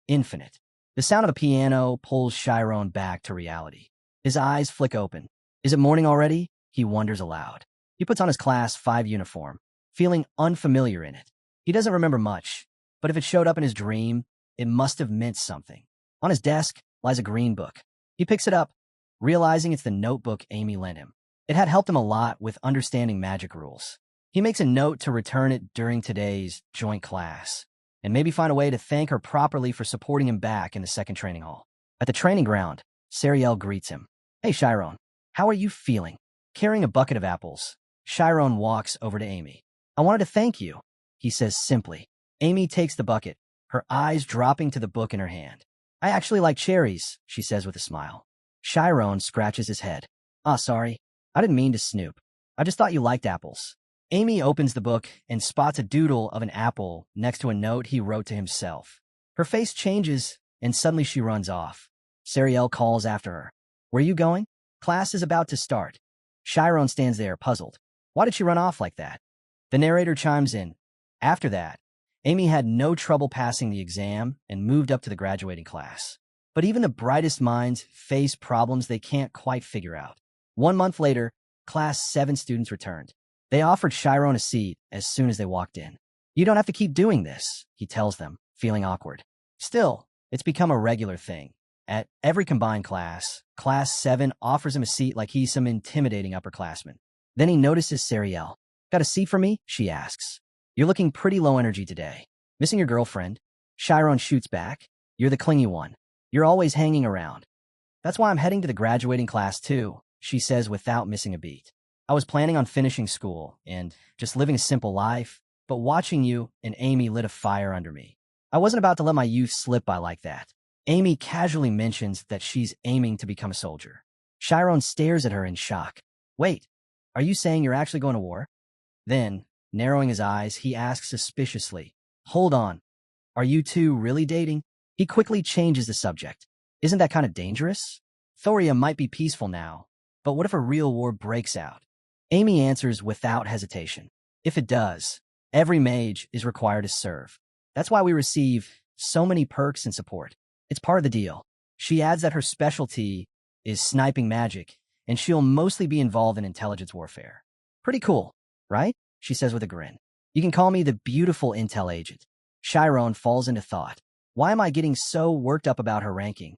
infinite. The sound of the piano pulls Shyron back to reality. His eyes flick open. Is it morning already? He wonders aloud. He puts on his Class 5 uniform, feeling unfamiliar in it. He doesn't remember much, but if it showed up in his dream, it must have meant something. On his desk lies a green book. He picks it up, realizing it's the notebook Amy lent him. It had helped him a lot with understanding magic rules. He makes a note to return it during today's joint class, and maybe find a way to thank her properly for supporting him back in the second training hall. At the training ground, Sariel greets him. Hey, Shyron, how are you feeling? Carrying a bucket of apples, Shyron walks over to Amy. I wanted to thank you, he says simply. Amy takes the bucket, her eyes dropping to the book in her hand. I actually like cherries, she says with a smile. Shyron scratches his head. Sorry. I didn't mean to snoop. I just thought you liked apples. Amy opens the book and spots a doodle of an apple next to a note he wrote to himself. Her face changes, and suddenly she runs off. Sariel calls after her. Where are you going? Class is about to start. Shyron stands there, puzzled. Why did she run off like that? The narrator chimes in. After that, Amy had no trouble passing the exam and moved up to the graduating class. But even the brightest minds face problems they can't quite figure out. 1 month later, Class 7 students returned. They offered Shyron a seat as soon as they walked in. You don't have to keep doing this, he tells them, feeling awkward. Still, it's become a regular thing. At every combined class, Class 7 offers him a seat like he's some intimidating upperclassman. Then he notices Sariel. Got a seat for me? She asks. You're looking pretty low energy today. Missing your girlfriend? Shyron shoots back. You're the clingy one. You're always hanging around. That's why I'm heading to the graduating class too, she says without missing a beat. I was planning on finishing school and just living a simple life, but watching you and Amy lit a fire under me. I wasn't about to let my youth slip by like that. Amy casually mentions that she's aiming to become a soldier. Shyron stares at her in shock. Wait, are you saying you're actually going to war? Then, narrowing his eyes, he asks suspiciously, Hold on, are you two really dating? He quickly changes the subject. Isn't that kind of dangerous? Thoria might be peaceful now, but what if a real war breaks out? Amy answers without hesitation. If it does, every mage is required to serve. That's why we receive so many perks and support. It's part of the deal. She adds that her specialty is sniping magic, and she'll mostly be involved in intelligence warfare. Pretty cool, right? She says with a grin. You can call me the beautiful intel agent. Shyron falls into thought. Why am I getting so worked up about her ranking?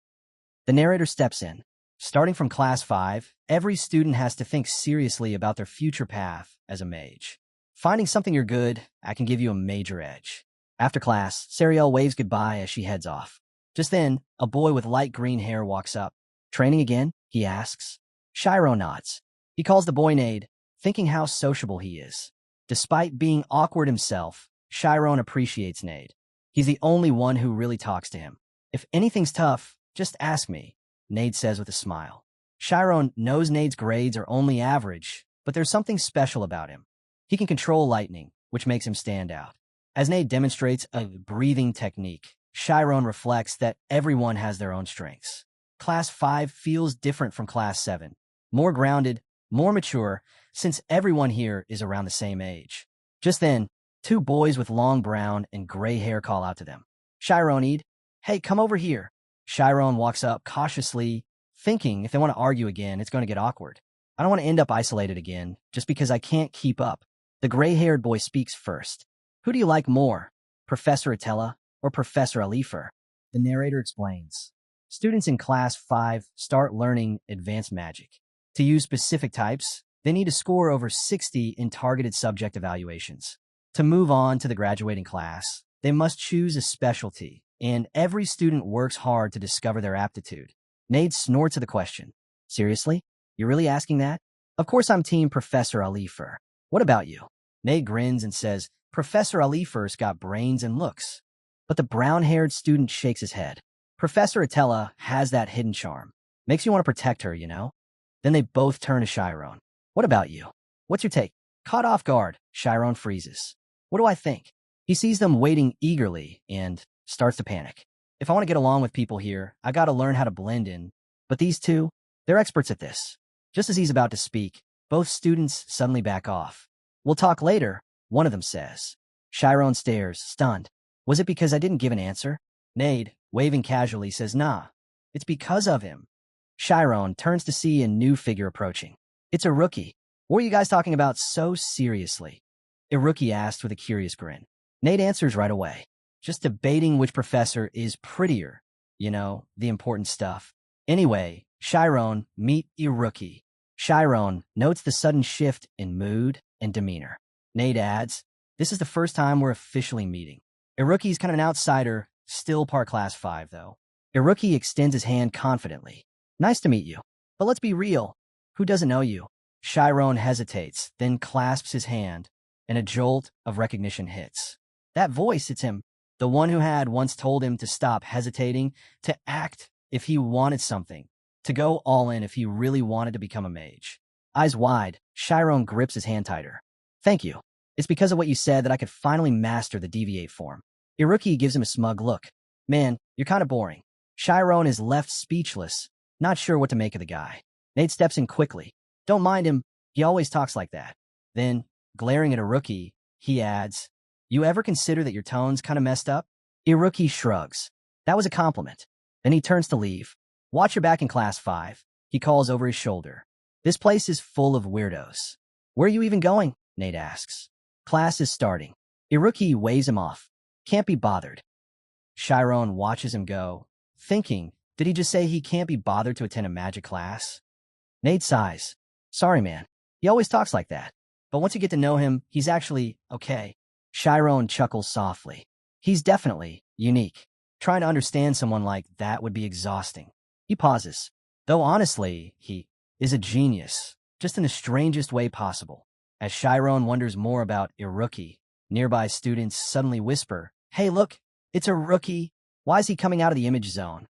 The narrator steps in. Starting from Class 5, every student has to think seriously about their future path as a mage. Finding something you're good at can give you a major edge. After class, Sariel waves goodbye as she heads off. Just then, a boy with light green hair walks up. Training again? He asks. Shyron nods. He calls the boy Nade, thinking how sociable he is. Despite being awkward himself, Shyron appreciates Nade. He's the only one who really talks to him. If anything's tough, just ask me, Nade says with a smile. Shyron knows Nade's grades are only average, but there's something special about him. He can control lightning, which makes him stand out. As Nade demonstrates a breathing technique, Shyron reflects that everyone has their own strengths. Class 5 feels different from Class 7. More grounded, more mature, since everyone here is around the same age. Just then, two boys with long brown and gray hair call out to them. Shyron, hey, come over here. Shyron walks up cautiously, thinking if they want to argue again, it's going to get awkward. I don't want to end up isolated again, just because I can't keep up. The gray-haired boy speaks first. Who do you like more, Professor Attila or Professor Alifer? The narrator explains. Students in Class 5 start learning advanced magic. To use specific types, they need to score over 60 in targeted subject evaluations. To move on to the graduating class, they must choose a specialty, and every student works hard to discover their aptitude. Nade snorts at the question. Seriously? You're really asking that? Of course I'm Team Professor Alifer. What about you? Nade grins and says, Professor Alifer's got brains and looks. But the brown-haired student shakes his head. Professor Attila has that hidden charm. Makes you want to protect her, you know? Then they both turn to Shyron. What about you? What's your take? Caught off guard, Shyron freezes. What do I think? He sees them waiting eagerly and starts to panic. If I want to get along with people here, I gotta learn how to blend in. But these two, they're experts at this. Just as he's about to speak, both students suddenly back off. We'll talk later, one of them says. Shyron stares, stunned. Was it because I didn't give an answer? Nade, waving casually, says, nah, it's because of him. Shyron turns to see a new figure approaching. It's a rookie. What are you guys talking about so seriously? A rookie asked with a curious grin. Nade answers right away. Just debating which professor is prettier. You know, the important stuff. Anyway, Shyron, meet a rookie. Shyron notes the sudden shift in mood and demeanor. Nade adds, this is the first time we're officially meeting. Iruki's kind of an outsider, still part Class 5, though. Iruki extends his hand confidently. Nice to meet you. But let's be real. Who doesn't know you? Shyron hesitates, then clasps his hand, and a jolt of recognition hits. That voice, it's him. The one who had once told him to stop hesitating, to act if he wanted something, to go all in if he really wanted to become a mage. Eyes wide, Shyron grips his hand tighter. Thank you. It's because of what you said that I could finally master the deviate form. Iruki gives him a smug look. Man, you're kind of boring. Shyron is left speechless, not sure what to make of the guy. Nade steps in quickly. Don't mind him, he always talks like that. Then, glaring at Iruki, he adds, you ever consider that your tone's kind of messed up? Iruki shrugs. That was a compliment. Then he turns to leave. Watch your back in Class 5, he calls over his shoulder. This place is full of weirdos. Where are you even going? Nade asks. Class is starting. Iruki waves him off. Can't be bothered. Shyron watches him go, thinking, did he just say he can't be bothered to attend a magic class? Nade sighs. Sorry, man. He always talks like that. But once you get to know him, he's actually okay. Shyron chuckles softly. He's definitely unique. Trying to understand someone like that would be exhausting. He pauses. Though honestly, he is a genius, just in the strangest way possible. As Shyron wonders more about Iruki, nearby students suddenly whisper, hey look, it's a rookie. Why is he coming out of the image zone?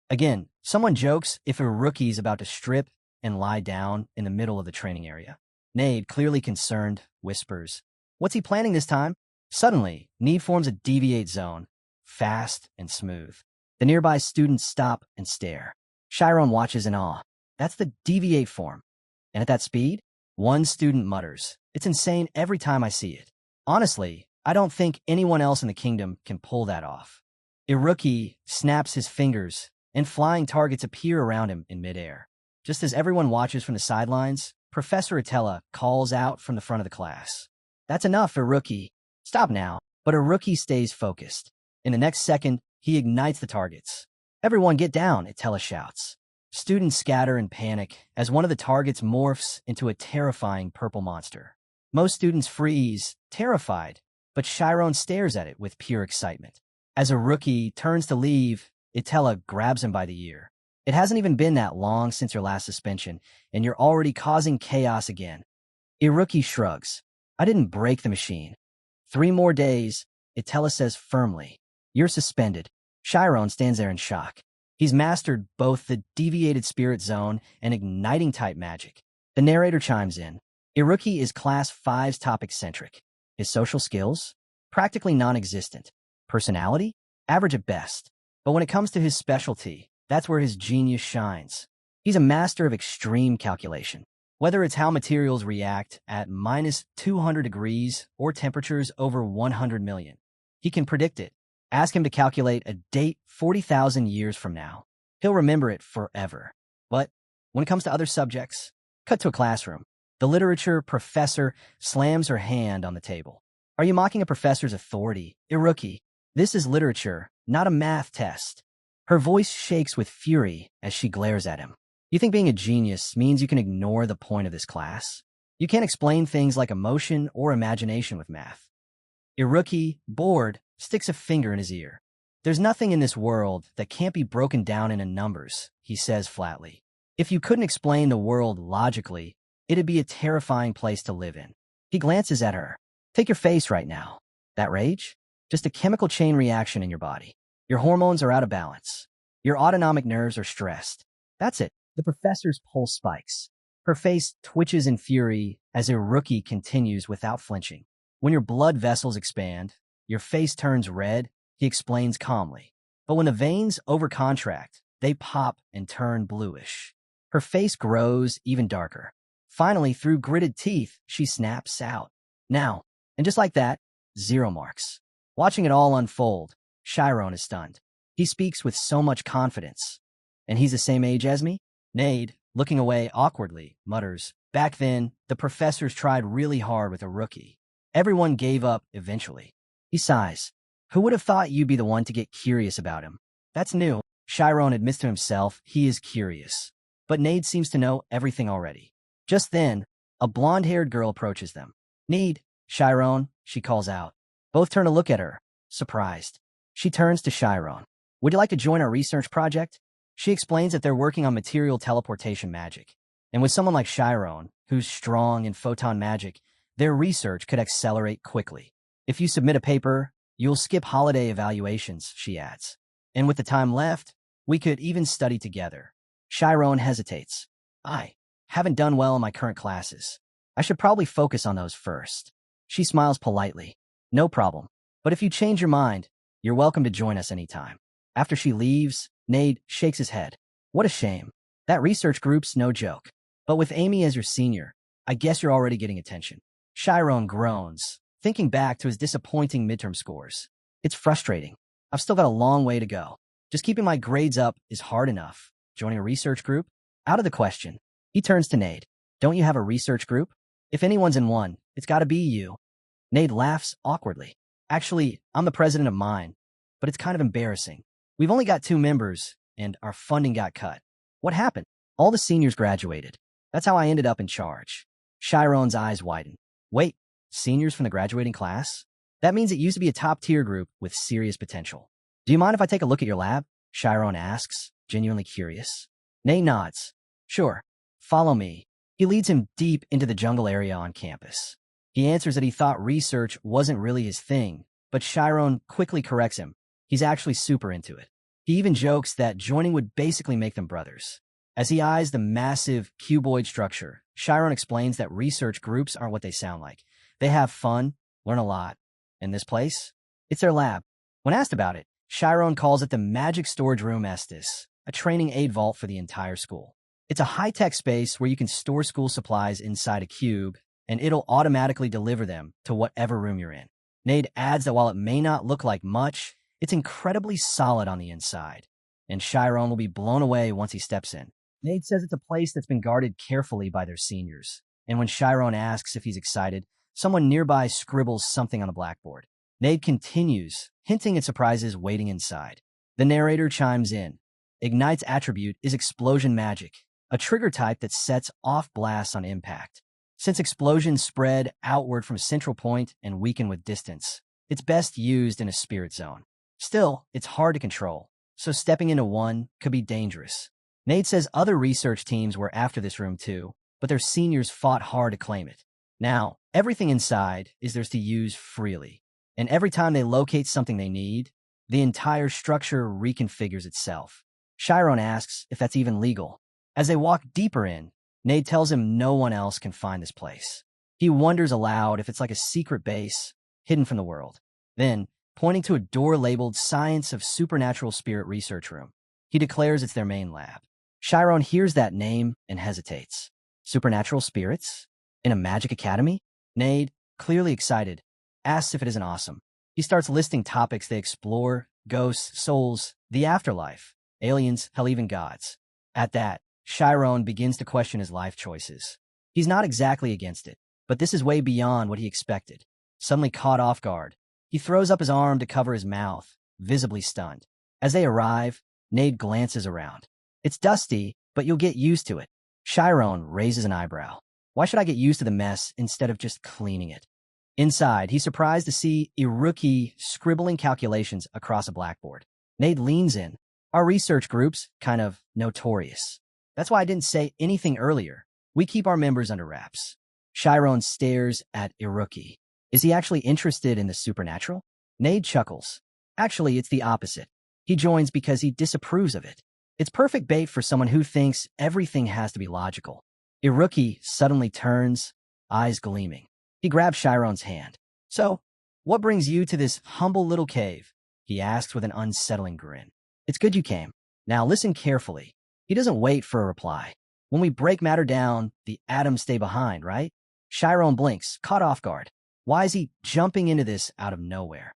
Again, someone jokes if a rookie's about to strip and lie down in the middle of the training area. Nade, clearly concerned, whispers, what's he planning this time? Suddenly, Nade forms a deviate zone, fast and smooth. The nearby students stop and stare. Shyron watches in awe. That's the deviate form. And at that speed, one student mutters, it's insane every time I see it. Honestly, I don't think anyone else in the kingdom can pull that off. Iruki snaps his fingers, and flying targets appear around him in midair. Just as everyone watches from the sidelines, Professor Attila calls out from the front of the class. That's enough, Iruki. Stop now. But Iruki stays focused. In the next second, he ignites the targets. Everyone get down, Attila shouts. Students scatter in panic as one of the targets morphs into a terrifying purple monster. Most students freeze, terrified, but Shyron stares at it with pure excitement. As Iruki turns to leave, Attila grabs him by the ear. It hasn't even been that long since your last suspension, and you're already causing chaos again. Iruki shrugs. I didn't break the machine. 3 more days, Attila says firmly. You're suspended. Shyron stands there in shock. He's mastered both the deviated spirit zone and igniting type magic. The narrator chimes in. Iruki is Class 5's top eccentric. His social skills? Practically non-existent. Personality? Average at best. But when it comes to his specialty, That's where his genius shines. He's a master of extreme calculation. Whether it's how materials react at minus 200 degrees or temperatures over 100 million, he can predict it. Ask him to calculate a date 40,000 years from now. He'll remember it forever. But when it comes to other subjects, cut to a classroom. The literature professor slams her hand on the table. Are you mocking a professor's authority? Rookie, this is literature, not a math test. Her voice shakes with fury as she glares at him. You think being a genius means you can ignore the point of this class? You can't explain things like emotion or imagination with math. Rookie, bored, sticks a finger in his ear. There's nothing in this world that can't be broken down into numbers, he says flatly. If you couldn't explain the world logically, it'd be a terrifying place to live in. He glances at her. Take your face right now. That rage? Just a chemical chain reaction in your body. Your hormones are out of balance. Your autonomic nerves are stressed. That's it. The professor's pulse spikes. Her face twitches in fury as Rookie continues without flinching. When your blood vessels expand, your face turns red, he explains calmly. But when the veins overcontract, they pop and turn bluish. Her face grows even darker. Finally, through gritted teeth, she snaps out. Now, and just like that, 0 marks. Watching it all unfold, Shyron is stunned. He speaks with so much confidence. And he's the same age as me? Nade, looking away awkwardly, mutters, back then, the professors tried really hard with a rookie. Everyone gave up eventually. He sighs. Who would have thought you'd be the one to get curious about him? That's new. Shyron admits to himself he is curious. But Nade seems to know everything already. Just then, a blonde-haired girl approaches them. Nade, Shyron, she calls out. Both turn to look at her, surprised. She turns to Shyron. Would you like to join our research project? She explains that they're working on material teleportation magic. And with someone like Shyron, who's strong in photon magic, their research could accelerate quickly. If you submit a paper, you'll skip holiday evaluations, she adds. And with the time left, we could even study together. Shyron hesitates. I haven't done well in my current classes. I should probably focus on those first. She smiles politely. No problem. But if you change your mind, you're welcome to join us anytime. After she leaves, Nade shakes his head. What a shame. That research group's no joke. But with Amy as your senior, I guess you're already getting attention. Shyron groans, thinking back to his disappointing midterm scores. It's frustrating. I've still got a long way to go. Just keeping my grades up is hard enough. Joining a research group? Out of the question. He turns to Nade. Don't you have a research group? If anyone's in one, it's gotta be you. Nade laughs awkwardly. Actually, I'm the president of mine, but it's kind of embarrassing. We've only got 2 members, and our funding got cut. What happened? All the seniors graduated. That's how I ended up in charge. Shyron's eyes widen. Wait, seniors from the graduating class? That means it used to be a top-tier group with serious potential. Do you mind if I take a look at your lab? Shyron asks, genuinely curious. Nade nods. Sure. Follow me. He leads him deep into the jungle area on campus. He answers that he thought research wasn't really his thing, but Shyron quickly corrects him. He's actually super into it. He even jokes that joining would basically make them brothers. As he eyes the massive cuboid structure, Shyron explains that research groups aren't what they sound like. They have fun, learn a lot. And this place? It's their lab. When asked about it, Shyron calls it the Magic Storage Room Estes, a training aid vault for the entire school. It's a high-tech space where you can store school supplies inside a cube, and it'll automatically deliver them to whatever room you're in. Nade adds that while it may not look like much, it's incredibly solid on the inside, and Shyron will be blown away once he steps in. Nade says it's a place that's been guarded carefully by their seniors, and when Shyron asks if he's excited, someone nearby scribbles something on the blackboard. Nade continues, hinting at surprises waiting inside. The narrator chimes in. Ignite's attribute is explosion magic, a trigger type that sets off blasts on impact. Since explosions spread outward from a central point and weaken with distance, it's best used in a spirit zone. Still, it's hard to control, so stepping into one could be dangerous. Nade says other research teams were after this room too, but their seniors fought hard to claim it. Now, everything inside is theirs to use freely, and every time they locate something they need, the entire structure reconfigures itself. Shyron asks if that's even legal. As they walk deeper in, Nade tells him no one else can find this place. He wonders aloud if it's like a secret base, hidden from the world. Then, pointing to a door labeled Science of Supernatural Spirit Research Room. He declares it's their main lab. Shyron hears that name and hesitates. Supernatural spirits? In a magic academy? Nade, clearly excited, asks if it isn't awesome. He starts listing topics they explore: ghosts, souls, the afterlife, aliens, hell, even gods. At that, Shyron begins to question his life choices. He's not exactly against it, but this is way beyond what he expected. Suddenly caught off guard, he throws up his arm to cover his mouth, visibly stunned. As they arrive, Nade glances around. It's dusty, but you'll get used to it. Shyron raises an eyebrow. Why should I get used to the mess instead of just cleaning it? Inside, he's surprised to see Iruki scribbling calculations across a blackboard. Nade leans in. Our research group's kind of notorious. That's why I didn't say anything earlier. We keep our members under wraps. Shyron stares at Iruki. Is he actually interested in the supernatural? Nade chuckles. Actually, it's the opposite. He joins because he disapproves of it. It's perfect bait for someone who thinks everything has to be logical. Iruki suddenly turns, eyes gleaming. He grabs Shyron's hand. So, what brings you to this humble little cave? He asks with an unsettling grin. It's good you came. Now listen carefully. He doesn't wait for a reply. When we break matter down, the atoms stay behind, right? Shyron blinks, caught off guard. Why is he jumping into this out of nowhere?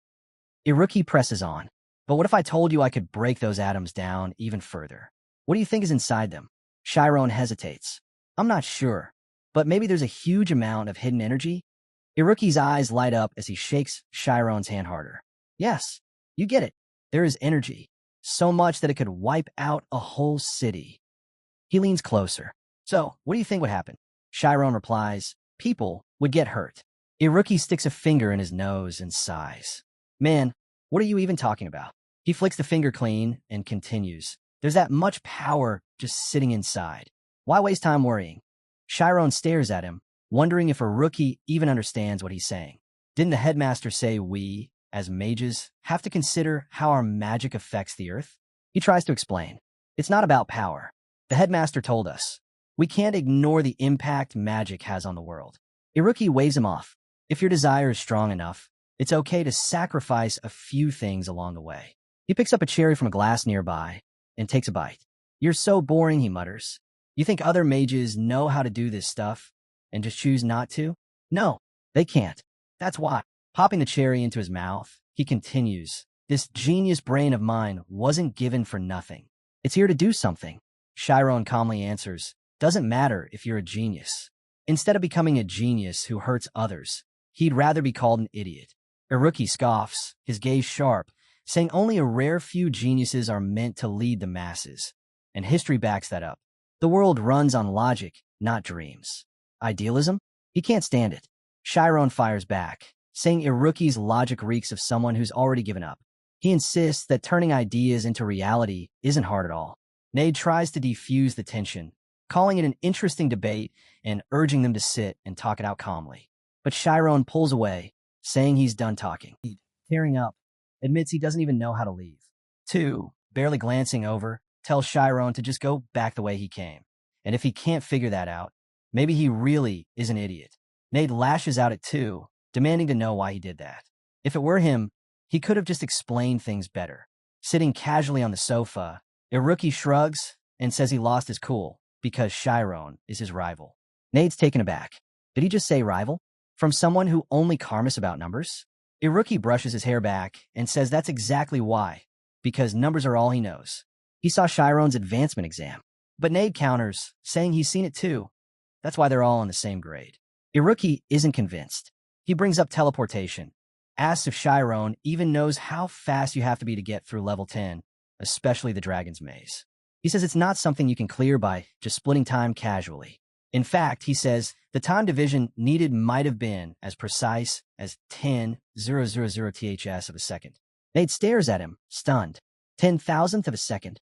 Iruki presses on. But what if I told you I could break those atoms down even further? What do you think is inside them? Shyron hesitates. I'm not sure, but maybe there's a huge amount of hidden energy. Iruki's eyes light up as he shakes Shyron's hand harder. Yes, you get it. There is energy. So much that it could wipe out a whole city. He leans closer. So, what do you think would happen? Shyron replies, people would get hurt. Iruki sticks a finger in his nose and sighs. Man, what are you even talking about? He flicks the finger clean and continues. There's that much power just sitting inside. Why waste time worrying? Shyron stares at him, wondering if Iruki even understands what he's saying. Didn't the headmaster say we, as mages, have to consider how our magic affects the earth? He tries to explain. It's not about power. The headmaster told us. We can't ignore the impact magic has on the world. Iruki waves him off. If your desire is strong enough, it's okay to sacrifice a few things along the way. He picks up a cherry from a glass nearby and takes a bite. You're so boring, he mutters. You think other mages know how to do this stuff and just choose not to? No, they can't. That's why. Popping the cherry into his mouth, he continues. This genius brain of mine wasn't given for nothing. It's here to do something. Shyron calmly answers, doesn't matter if you're a genius. Instead of becoming a genius who hurts others, he'd rather be called an idiot. Iruki scoffs, his gaze sharp, saying only a rare few geniuses are meant to lead the masses. And history backs that up. The world runs on logic, not dreams. Idealism? He can't stand it. Shyron fires back, saying Iruki's logic reeks of someone who's already given up. He insists that turning ideas into reality isn't hard at all. Nade tries to defuse the tension, calling it an interesting debate and urging them to sit and talk it out calmly. But Shyron pulls away, saying he's done talking. Tearing up, admits he doesn't even know how to leave. 2, barely glancing over, tells Shyron to just go back the way he came. And if he can't figure that out, maybe he really is an idiot. Nade lashes out at 2, demanding to know why he did that. If it were him, he could have just explained things better. Sitting casually on the sofa, Iruki shrugs and says he lost his cool because Shyron is his rival. Nade's taken aback. Did he just say rival? From someone who only karmas about numbers? Iruki brushes his hair back and says that's exactly why, because numbers are all he knows. He saw Shyron's advancement exam. But Nade counters, saying he's seen it too. That's why they're all in the same grade. Iruki isn't convinced. He brings up teleportation, asks if Shyron even knows how fast you have to be to get through level 10, especially the Dragon's Maze. He says it's not something you can clear by just splitting time casually. In fact, he says the time division needed might have been as precise as 10,000 THS of a second. Nade stares at him, stunned. 10,000th of a second.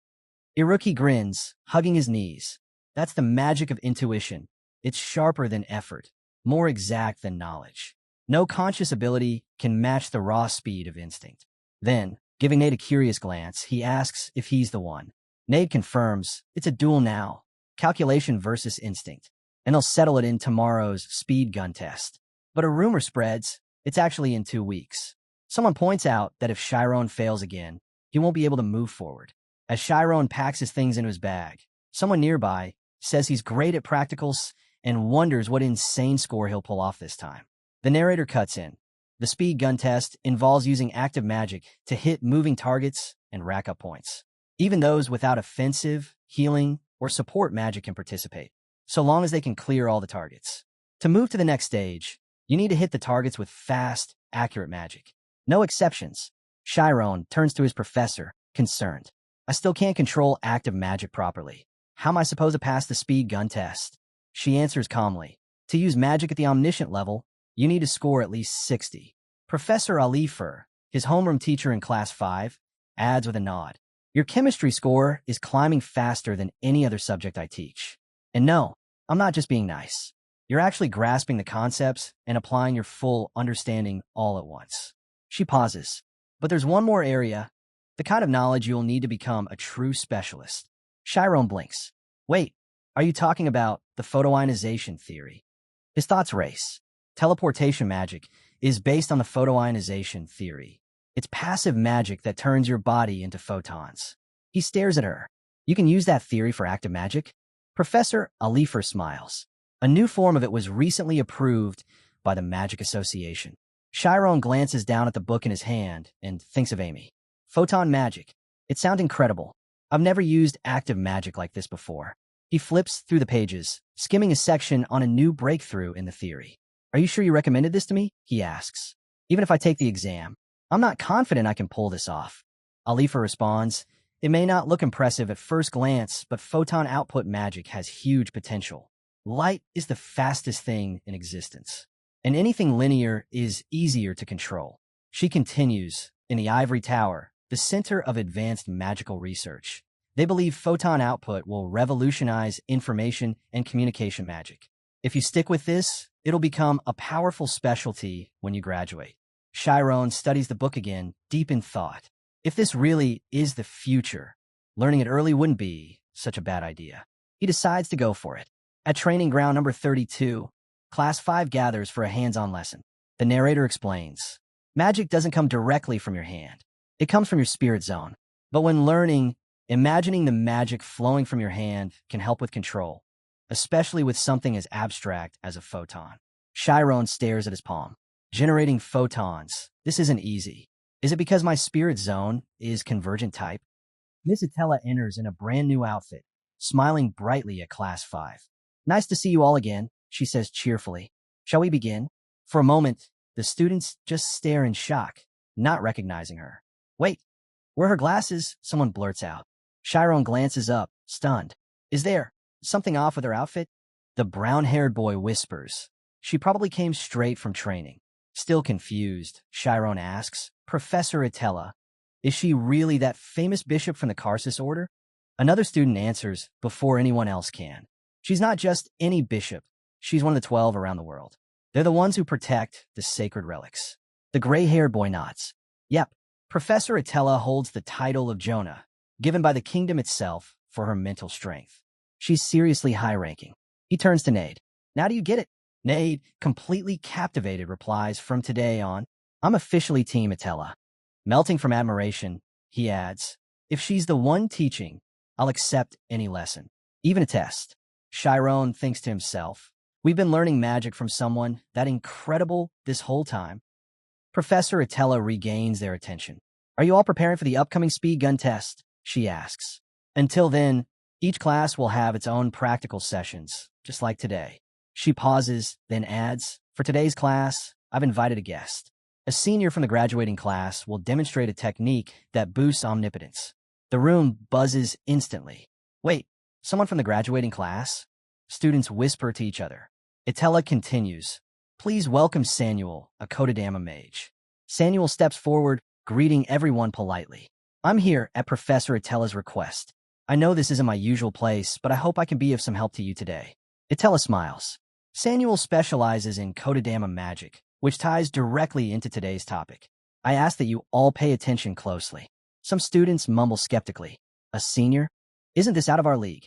Iruki grins, hugging his knees. That's the magic of intuition. It's sharper than effort, more exact than knowledge. No conscious ability can match the raw speed of instinct. Then, giving Nade a curious glance, he asks if he's the one. Nade confirms it's a duel now, calculation versus instinct, and they'll settle it in tomorrow's speed gun test. But a rumor spreads, it's actually in 2 weeks. Someone points out that if Shyron fails again, he won't be able to move forward. As Shyron packs his things into his bag, someone nearby says he's great at practicals and wonders what insane score he'll pull off this time. The narrator cuts in. The speed gun test involves using active magic to hit moving targets and rack up points. Even those without offensive, healing, or support magic can participate, so long as they can clear all the targets. To move to the next stage, you need to hit the targets with fast, accurate magic. No exceptions. Shyron turns to his professor, concerned. I still can't control active magic properly. How am I supposed to pass the speed gun test? She answers calmly. To use magic at the omniscient level, you need to score at least 60. Professor Alifer, his homeroom teacher in Class 5, adds with a nod. Your chemistry score is climbing faster than any other subject I teach. And no, I'm not just being nice. You're actually grasping the concepts and applying your full understanding all at once. She pauses. But there's one more area, the kind of knowledge you'll need to become a true specialist. Shyron blinks. Wait, are you talking about the photoionization theory? His thoughts race. Teleportation magic is based on the photoionization theory. It's passive magic that turns your body into photons. He stares at her. You can use that theory for active magic? Professor Alifer smiles. A new form of it was recently approved by the Magic Association. Shyron glances down at the book in his hand and thinks of Amy. Photon magic. It sounds incredible. I've never used active magic like this before. He flips through the pages, skimming a section on a new breakthrough in the theory. Are you sure you recommended this to me? He asks. Even if I take the exam, I'm not confident I can pull this off. Alifa responds, it may not look impressive at first glance, but photon output magic has huge potential. Light is the fastest thing in existence, and anything linear is easier to control. She continues, in the Ivory Tower, the center of advanced magical research. They believe photon output will revolutionize information and communication magic. If you stick with this, it'll become a powerful specialty when you graduate. Shyron studies the book again, deep in thought. If this really is the future, learning it early wouldn't be such a bad idea. He decides to go for it. At training ground number 32, Class 5 gathers for a hands-on lesson. The narrator explains, magic doesn't come directly from your hand. It comes from your spirit zone. But when learning, imagining the magic flowing from your hand can help with control, especially with something as abstract as a photon. Shyron stares at his palm. Generating photons. This isn't easy. Is it because my spirit zone is convergent type? Miss Attella enters in a brand new outfit, smiling brightly at Class 5. Nice to see you all again, she says cheerfully. Shall we begin? For a moment, the students just stare in shock, not recognizing her. Wait, where are her glasses? Someone blurts out. Shyron glances up, stunned. Is there something off with her outfit? The brown-haired boy whispers. She probably came straight from training. Still confused, Shyron asks, Professor Attella, is she really that famous bishop from the Karsus order? Another student answers before anyone else can. She's not just any bishop. She's one of the 12 around the world. They're the ones who protect the sacred relics. The gray-haired boy nods. Yep, Professor Attella holds the title of Jonah, given by the kingdom itself for her mental strength. She's seriously high-ranking. He turns to Nade. Now do you get it? Nade, completely captivated, replies, from today on, I'm officially Team Attella. Melting from admiration, he adds, if she's the one teaching, I'll accept any lesson, even a test. Shyron thinks to himself, we've been learning magic from someone that incredible this whole time. Professor Attella regains their attention. Are you all preparing for the upcoming speed gun test? She asks. Until then, each class will have its own practical sessions, just like today. She pauses, then adds, for today's class, I've invited a guest. A senior from the graduating class will demonstrate a technique that boosts omnipotence. The room buzzes instantly. Wait, someone from the graduating class? Students whisper to each other. Attella continues. Please welcome Samuel, a Kodadama mage. Samuel steps forward, greeting everyone politely. I'm here at Professor Attella's request. I know this isn't my usual place, but I hope I can be of some help to you today. Attella smiles. Samuel specializes in Kodadama magic, which ties directly into today's topic. I ask that you all pay attention closely. Some students mumble skeptically. A senior? Isn't this out of our league?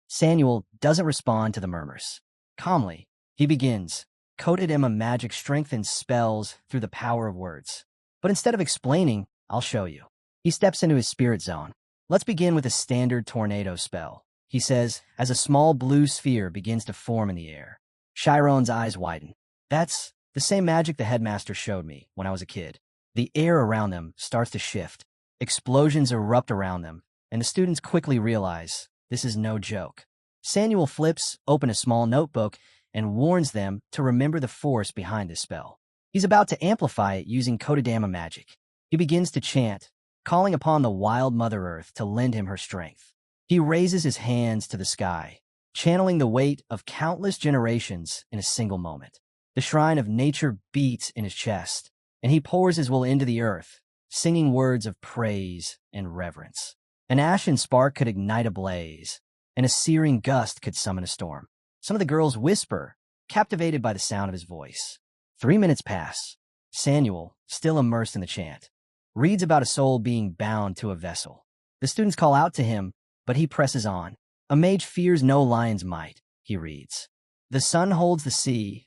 Samuel doesn't respond to the murmurs. Calmly, he begins. Kodadama magic strengthens spells through the power of words. But instead of explaining, I'll show you. He steps into his spirit zone. Let's begin with a standard tornado spell, he says, as a small blue sphere begins to form in the air. Shyron's eyes widen. That's the same magic the headmaster showed me when I was a kid. The air around them starts to shift. Explosions erupt around them, and the students quickly realize this is no joke. Samuel flips open a small notebook and warns them to remember the force behind this spell. He's about to amplify it using Kodadama magic. He begins to chant, calling upon the wild Mother Earth to lend him her strength. He raises his hands to the sky, channeling the weight of countless generations in a single moment. The shrine of nature beats in his chest, and he pours his will into the earth, singing words of praise and reverence. An ashen spark could ignite a blaze, and a searing gust could summon a storm. Some of the girls whisper, captivated by the sound of his voice. 3 minutes pass. Samuel, still immersed in the chant, reads about a soul being bound to a vessel. The students call out to him, but he presses on. A mage fears no lion's might, he reads. The sun holds the sea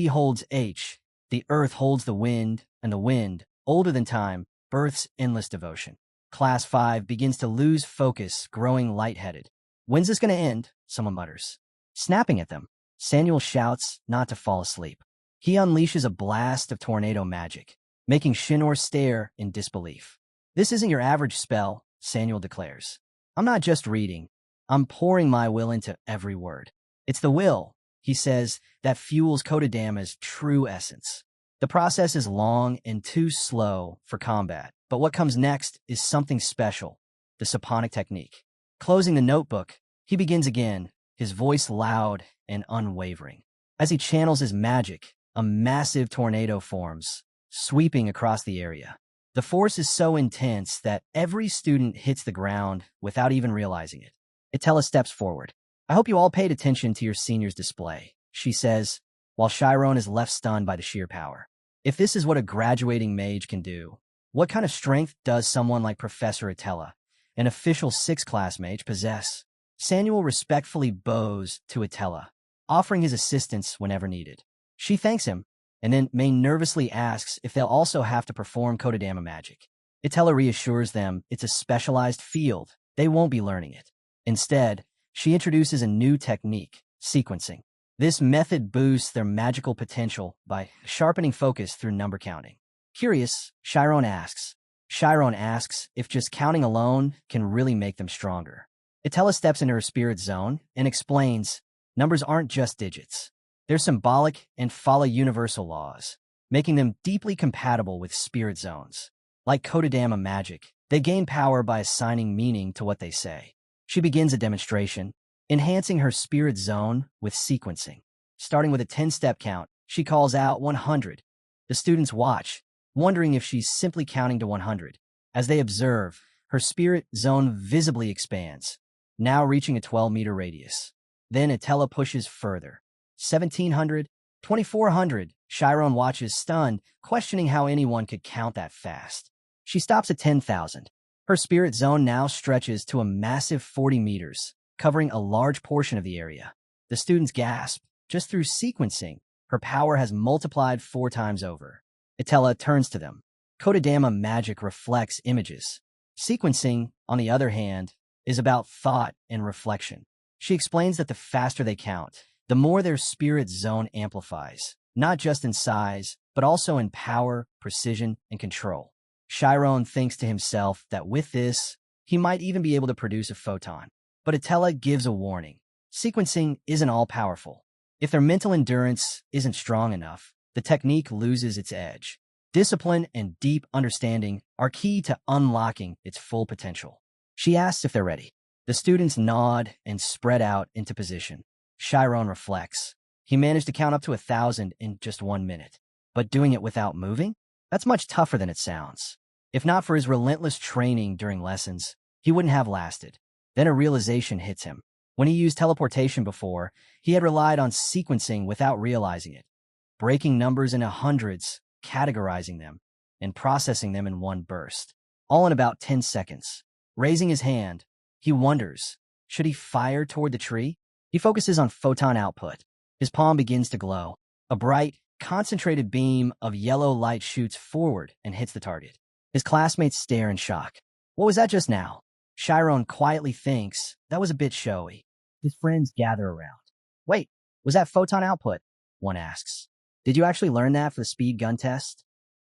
holds H, the earth holds the wind, and the wind, older than time, births endless devotion. Class 5 begins to lose focus, growing lightheaded. When's this going to end? Someone mutters. Snapping at them, Samuel shouts not to fall asleep. He unleashes a blast of tornado magic, making Shinor stare in disbelief. This isn't your average spell, Samuel declares. I'm not just reading. I'm pouring my will into every word. It's the will, he says, that fuels Kodadama's true essence. The process is long and too slow for combat, but what comes next is something special, the Saponic technique. Closing the notebook, he begins again, his voice loud and unwavering. As he channels his magic, a massive tornado forms, sweeping across the area. The force is so intense that every student hits the ground without even realizing it. Itella steps forward. I hope you all paid attention to your senior's display, she says, while Shyron is left stunned by the sheer power. If this is what a graduating mage can do, what kind of strength does someone like Professor Itella, an official 6th class mage, possess? Samuel respectfully bows to Itella, offering his assistance whenever needed. She thanks him, and then May nervously asks if they'll also have to perform Kodadama magic. Itella reassures them it's a specialized field, they won't be learning it. Instead, she introduces a new technique, sequencing. This method boosts their magical potential by sharpening focus through number counting. Curious, Shyron asks if just counting alone can really make them stronger. Itella steps into her spirit zone and explains, numbers aren't just digits. They're symbolic and follow universal laws, making them deeply compatible with spirit zones. Like Kodadama magic, they gain power by assigning meaning to what they say. She begins a demonstration, enhancing her spirit zone with sequencing. Starting with a 10-step count, she calls out 100. The students watch, wondering if she's simply counting to 100. As they observe, her spirit zone visibly expands, now reaching a 12-meter radius. Then Itella pushes further. 1,700, 2,400. Shyron watches stunned, questioning how anyone could count that fast. She stops at 10,000. Her spirit zone now stretches to a massive 40 meters, covering a large portion of the area. The students gasp. Just through sequencing, her power has multiplied 4 times over. Itella turns to them. Kodadama magic reflects images. Sequencing, on the other hand, is about thought and reflection. She explains that the faster they count, the more their spirit zone amplifies, not just in size, but also in power, precision, and control. Shyron thinks to himself that with this, he might even be able to produce a photon. But Itella gives a warning. Sequencing isn't all-powerful. If their mental endurance isn't strong enough, the technique loses its edge. Discipline and deep understanding are key to unlocking its full potential. She asks if they're ready. The students nod and spread out into position. Shyron reflects. He managed to count up to 1,000 in just 1 minute. But doing it without moving? That's much tougher than it sounds. If not for his relentless training during lessons, he wouldn't have lasted. Then a realization hits him. When he used teleportation before, he had relied on sequencing without realizing it, breaking numbers into hundreds, categorizing them, and processing them in one burst, all in about 10 seconds. Raising his hand, he wonders, should he fire toward the tree? He focuses on photon output. His palm begins to glow. A bright, concentrated beam of yellow light shoots forward and hits the target. His classmates stare in shock. What was that just now? Shyron quietly thinks that was a bit showy. His friends gather around. Wait, was that photon output? One asks. Did you actually learn that for the speed gun test?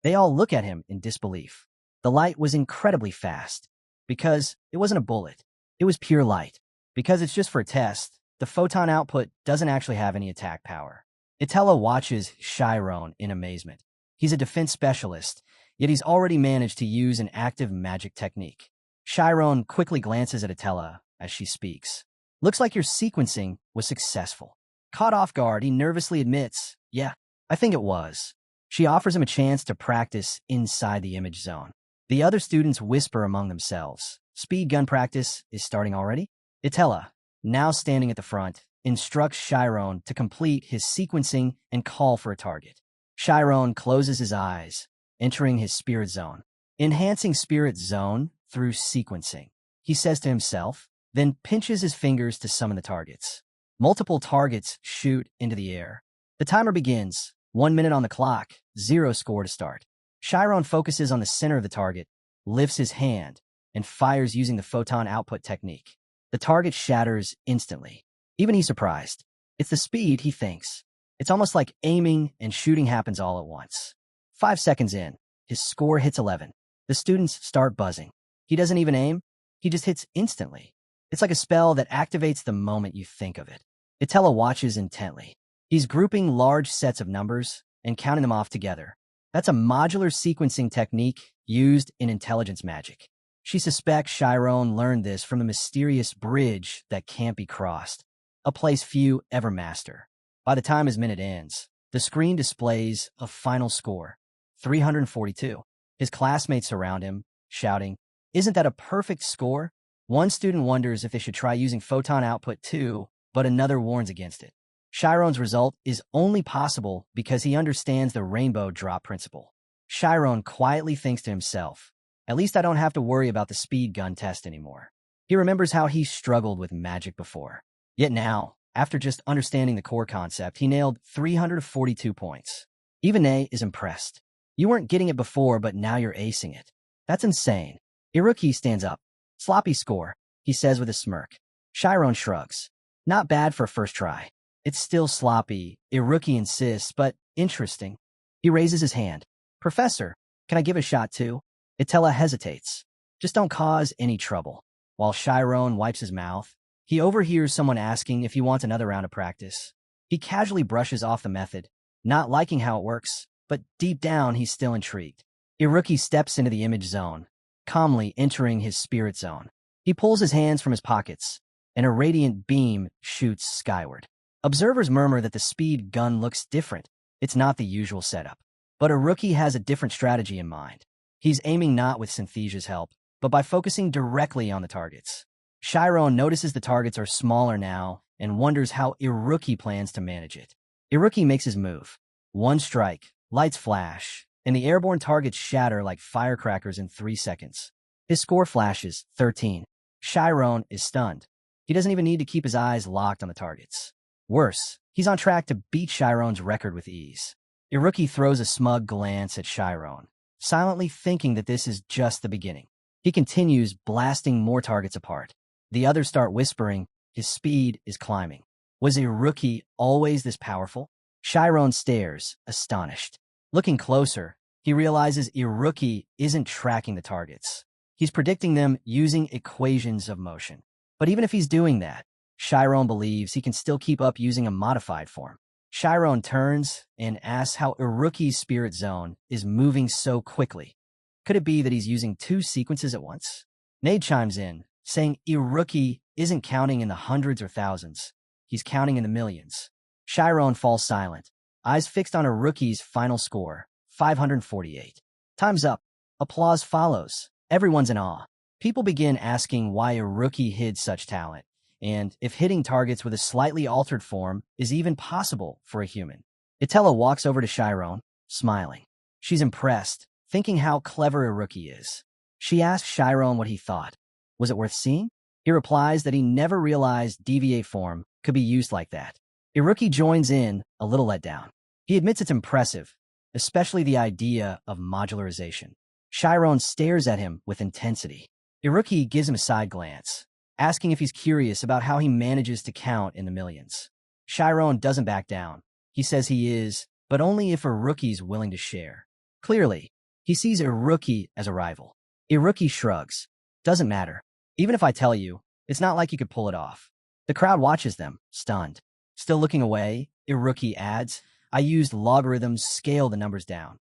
They all look at him in disbelief. The light was incredibly fast. Because it wasn't a bullet. It was pure light. Because it's just for a test, the photon output doesn't actually have any attack power. Itella watches Shyron in amazement. He's a defense specialist, yet he's already managed to use an active magic technique. Shyron quickly glances at Itella as she speaks. Looks like your sequencing was successful. Caught off guard, he nervously admits, yeah, I think it was. She offers him a chance to practice inside the image zone. The other students whisper among themselves. Speed gun practice is starting already? Itella, now standing at the front, instructs Shyron to complete his sequencing and call for a target. Shyron closes his eyes, entering his spirit zone. Enhancing spirit zone through sequencing, he says to himself, then pinches his fingers to summon the targets. Multiple targets shoot into the air. The timer begins. 1 minute on the clock, 0 score to start. Shyron focuses on the center of the target, lifts his hand, and fires using the photon output technique. The target shatters instantly. Even he's surprised. It's the speed, he thinks. It's almost like aiming and shooting happens all at once. 5 seconds in, his score hits 11. The students start buzzing. He doesn't even aim. He just hits instantly. It's like a spell that activates the moment you think of it. Itella watches intently. He's grouping large sets of numbers and counting them off together. That's a modular sequencing technique used in intelligence magic. She suspects Shyron learned this from the mysterious bridge that can't be crossed, a place few ever master. By the time his minute ends, the screen displays a final score, 342. His classmates surround him, shouting, "Isn't that a perfect score?" One student wonders if they should try using photon output too, but another warns against it. Shyron's result is only possible because he understands the rainbow drop principle. Shyron quietly thinks to himself, at least I don't have to worry about the speed gun test anymore. He remembers how he struggled with magic before. Yet now, after just understanding the core concept, he nailed 342 points. Even A is impressed. You weren't getting it before, but now you're acing it. That's insane. Iruki stands up. Sloppy score, he says with a smirk. Shyron shrugs. Not bad for a first try. It's still sloppy, Iruki insists, but interesting. He raises his hand. Professor, can I give a shot too? Itella hesitates. Just don't cause any trouble. While Shyron wipes his mouth, he overhears someone asking if he wants another round of practice. He casually brushes off the method, not liking how it works, but deep down he's still intrigued. Iruki steps into the image zone, calmly entering his spirit zone. He pulls his hands from his pockets, and a radiant beam shoots skyward. Observers murmur that the speed gun looks different. It's not the usual setup. But Iruki has a different strategy in mind. He's aiming not with Synthesia's help, but by focusing directly on the targets. Shyron notices the targets are smaller now and wonders how Iruki plans to manage it. Iruki makes his move. One strike, lights flash, and the airborne targets shatter like firecrackers in 3 seconds. His score flashes, 13. Shyron is stunned. He doesn't even need to keep his eyes locked on the targets. Worse, he's on track to beat Shyron's record with ease. Iruki throws a smug glance at Shyron, silently thinking that this is just the beginning. He continues blasting more targets apart. The others start whispering, his speed is climbing. Was Iruki always this powerful? Shyron stares, astonished. Looking closer, he realizes Iruki isn't tracking the targets. He's predicting them using equations of motion. But even if he's doing that, Shyron believes he can still keep up using a modified form. Shyron turns and asks how Iruki's spirit zone is moving so quickly. Could it be that he's using 2 sequences at once? Mage chimes in, saying Iruki isn't counting in the hundreds or thousands. He's counting in the millions. Shyron falls silent, eyes fixed on Iruki's final score, 548. Time's up. Applause follows. Everyone's in awe. People begin asking why Iruki hid such talent, and if hitting targets with a slightly altered form is even possible for a human. Itella walks over to Shyron, smiling. She's impressed, thinking how clever Iruki is. She asks Shyron what he thought. Was it worth seeing? He replies that he never realized deviate form could be used like that. Iruki joins in, a little let down. He admits it's impressive, especially the idea of modularization. Shyron stares at him with intensity. Iruki gives him a side glance, asking if he's curious about how he manages to count in the millions. Shyron doesn't back down. He says he is, but only if Iruki's willing to share. Clearly, he sees Iruki as a rival. Iruki shrugs. Doesn't matter. Even if I tell you, it's not like you could pull it off. The crowd watches them, stunned. Still looking away, Iruki adds, I used logarithms, scale the numbers down.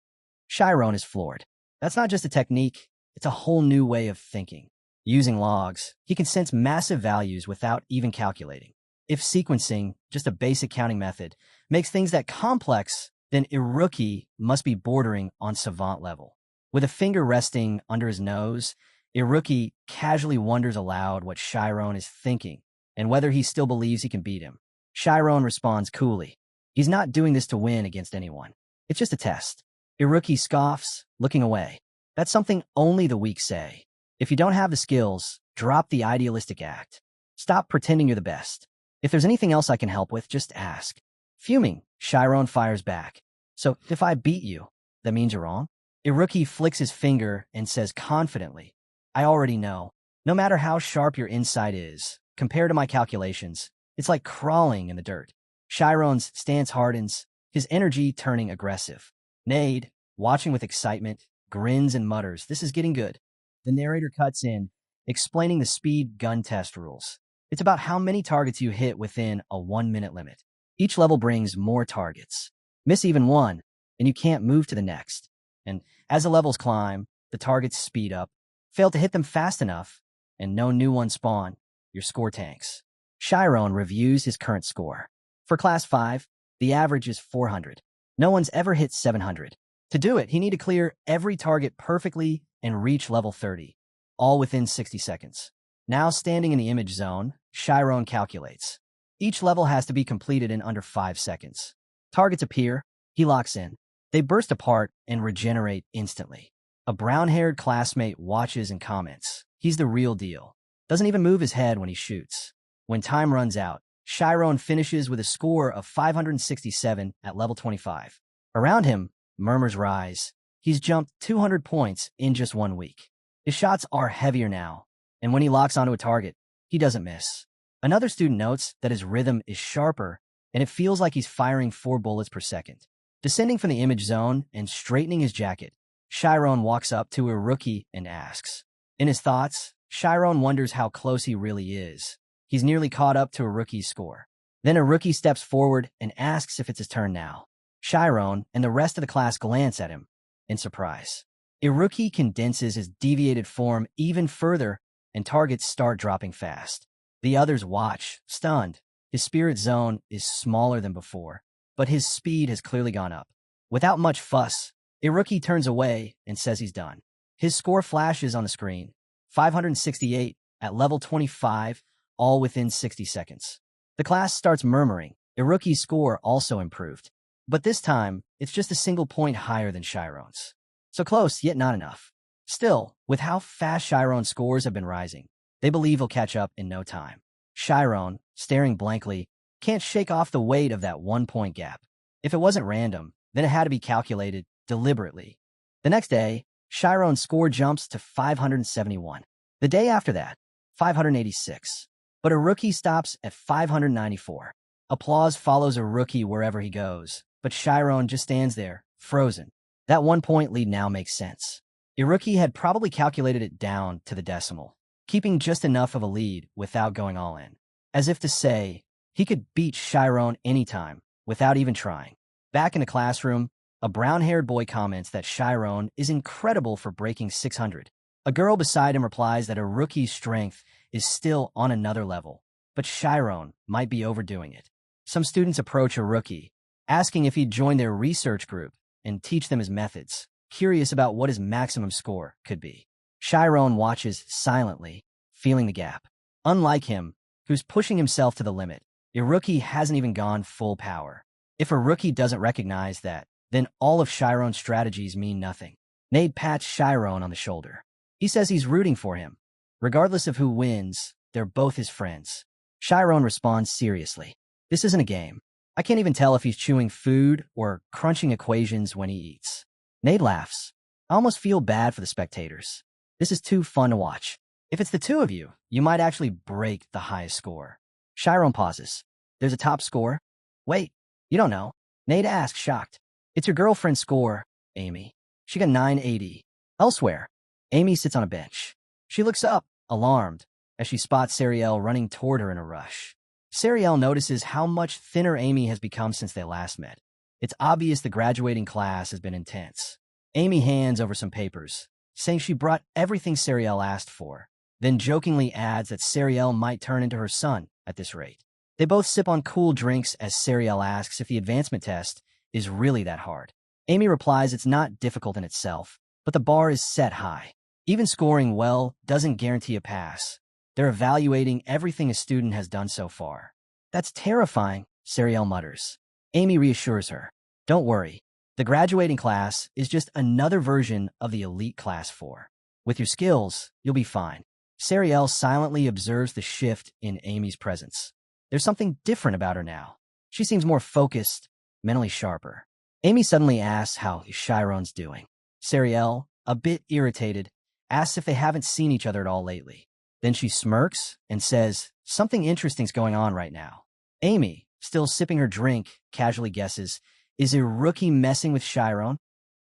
Shyron is floored. That's not just a technique, it's a whole new way of thinking. Using logs, he can sense massive values without even calculating. If sequencing, just a basic counting method, makes things that complex, then Iruki must be bordering on savant level. With a finger resting under his nose, Iruki casually wonders aloud what Shyron is thinking and whether he still believes he can beat him. Shyron responds coolly. He's not doing this to win against anyone. It's just a test. Iruki scoffs, looking away. That's something only the weak say. If you don't have the skills, drop the idealistic act. Stop pretending you're the best. If there's anything else I can help with, just ask. Fuming, Shyron fires back. So, if I beat you, that means you're wrong? Iruki flicks his finger and says confidently, I already know. No matter how sharp your insight is, compared to my calculations, it's like crawling in the dirt. Shyron's stance hardens, his energy turning aggressive. Nade, watching with excitement, grins and mutters, this is getting good. The narrator cuts in, explaining the speed gun test rules. It's about how many targets you hit within a 1-minute limit. Each level brings more targets. Miss even one, and you can't move to the next. And as the levels climb, the targets speed up. Fail to hit them fast enough, and no new ones spawn. Your score tanks. Shyron reviews his current score. For Class 5, the average is 400. No one's ever hit 700. To do it, he need to clear every target perfectly and reach level 30, all within 60 seconds. Now standing in the image zone, Shyron calculates. Each level has to be completed in under 5 seconds. Targets appear, he locks in. They burst apart and regenerate instantly. A brown-haired classmate watches and comments. He's the real deal. Doesn't even move his head when he shoots. When time runs out, Shyron finishes with a score of 567 at level 25. Around him, murmurs rise. He's jumped 200 points in just 1 week. His shots are heavier now, and when he locks onto a target, he doesn't miss. Another student notes that his rhythm is sharper, and it feels like he's firing 4 bullets per second. Descending from the image zone and straightening his jacket, Shyron walks up to Iruki and asks. In his thoughts, Shyron wonders how close he really is. He's nearly caught up to Iruki's score. Then Iruki steps forward and asks if it's his turn now. Shyron and the rest of the class glance at him in surprise. Iruki condenses his deviated form even further, and targets start dropping fast. The others watch, stunned. His spirit zone is smaller than before, but his speed has clearly gone up. Without much fuss, Iruki turns away and says he's done. His score flashes on the screen. 568 at level 25, all within 60 seconds. The class starts murmuring. Iruki's score also improved. But this time, it's just a single point higher than Shyron's. So close, yet not enough. Still, with how fast Shyron's scores have been rising, they believe he'll catch up in no time. Shyron, staring blankly, can't shake off the weight of that 1-point gap. If it wasn't random, then it had to be calculated deliberately. The next day, Shyron's score jumps to 571. The day after that, 586. But Iruki stops at 594. Applause follows Iruki wherever he goes, but Shyron just stands there, frozen. That 1-point lead now makes sense. Iruki had probably calculated it down to the decimal, keeping just enough of a lead without going all in. As if to say, he could beat Shyron anytime, without even trying. Back in the classroom, a brown-haired boy comments that Shyron is incredible for breaking 600. A girl beside him replies that Iruki's strength is still on another level, but Shyron might be overdoing it. Some students approach Iruki, asking if he'd join their research group and teach them his methods, curious about what his maximum score could be. Shyron watches silently, feeling the gap. Unlike him, who's pushing himself to the limit, Iruki hasn't even gone full power. If Iruki doesn't recognize that, then all of Shyron's strategies mean nothing. Nade pats Shyron on the shoulder. He says he's rooting for him. Regardless of who wins, they're both his friends. Shyron responds seriously. This isn't a game. I can't even tell if he's chewing food or crunching equations when he eats. Nade laughs. I almost feel bad for the spectators. This is too fun to watch. If it's the two of you, you might actually break the highest score. Shyron pauses. There's a top score? Wait, you don't know. Nate asks, shocked. It's your girlfriend's score, Amy. She got 980. Elsewhere, Amy sits on a bench. She looks up, alarmed, as she spots Sariel running toward her in a rush. Sariel notices how much thinner Amy has become since they last met. It's obvious the graduating class has been intense. Amy hands over some papers, saying she brought everything Sariel asked for, then jokingly adds that Sariel might turn into her son at this rate. They both sip on cool drinks as Sariel asks if the advancement test is really that hard. Amy replies it's not difficult in itself, but the bar is set high. Even scoring well doesn't guarantee a pass. They're evaluating everything a student has done so far. That's terrifying, Sariel mutters. Amy reassures her. Don't worry. The graduating class is just another version of the elite class 4. With your skills, you'll be fine. Sariel silently observes the shift in Amy's presence. There's something different about her now. She seems more focused, mentally sharper. Amy suddenly asks how Shyron's doing. Sariel, a bit irritated, asks if they haven't seen each other at all lately. Then she smirks and says, something interesting's going on right now. Amy, still sipping her drink, casually guesses, is a rookie messing with Shyron?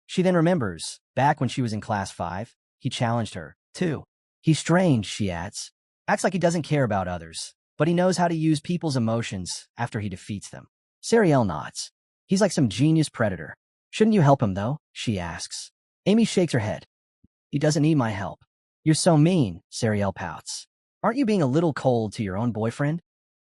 She then remembers, back when she was in class 5, he challenged her, too. He's strange, she adds. Acts like he doesn't care about others, but he knows how to use people's emotions after he defeats them. Sariel nods. He's like some genius predator. Shouldn't you help him, though? She asks. Amy shakes her head. He doesn't need my help. You're so mean, Sariel pouts. Aren't you being a little cold to your own boyfriend?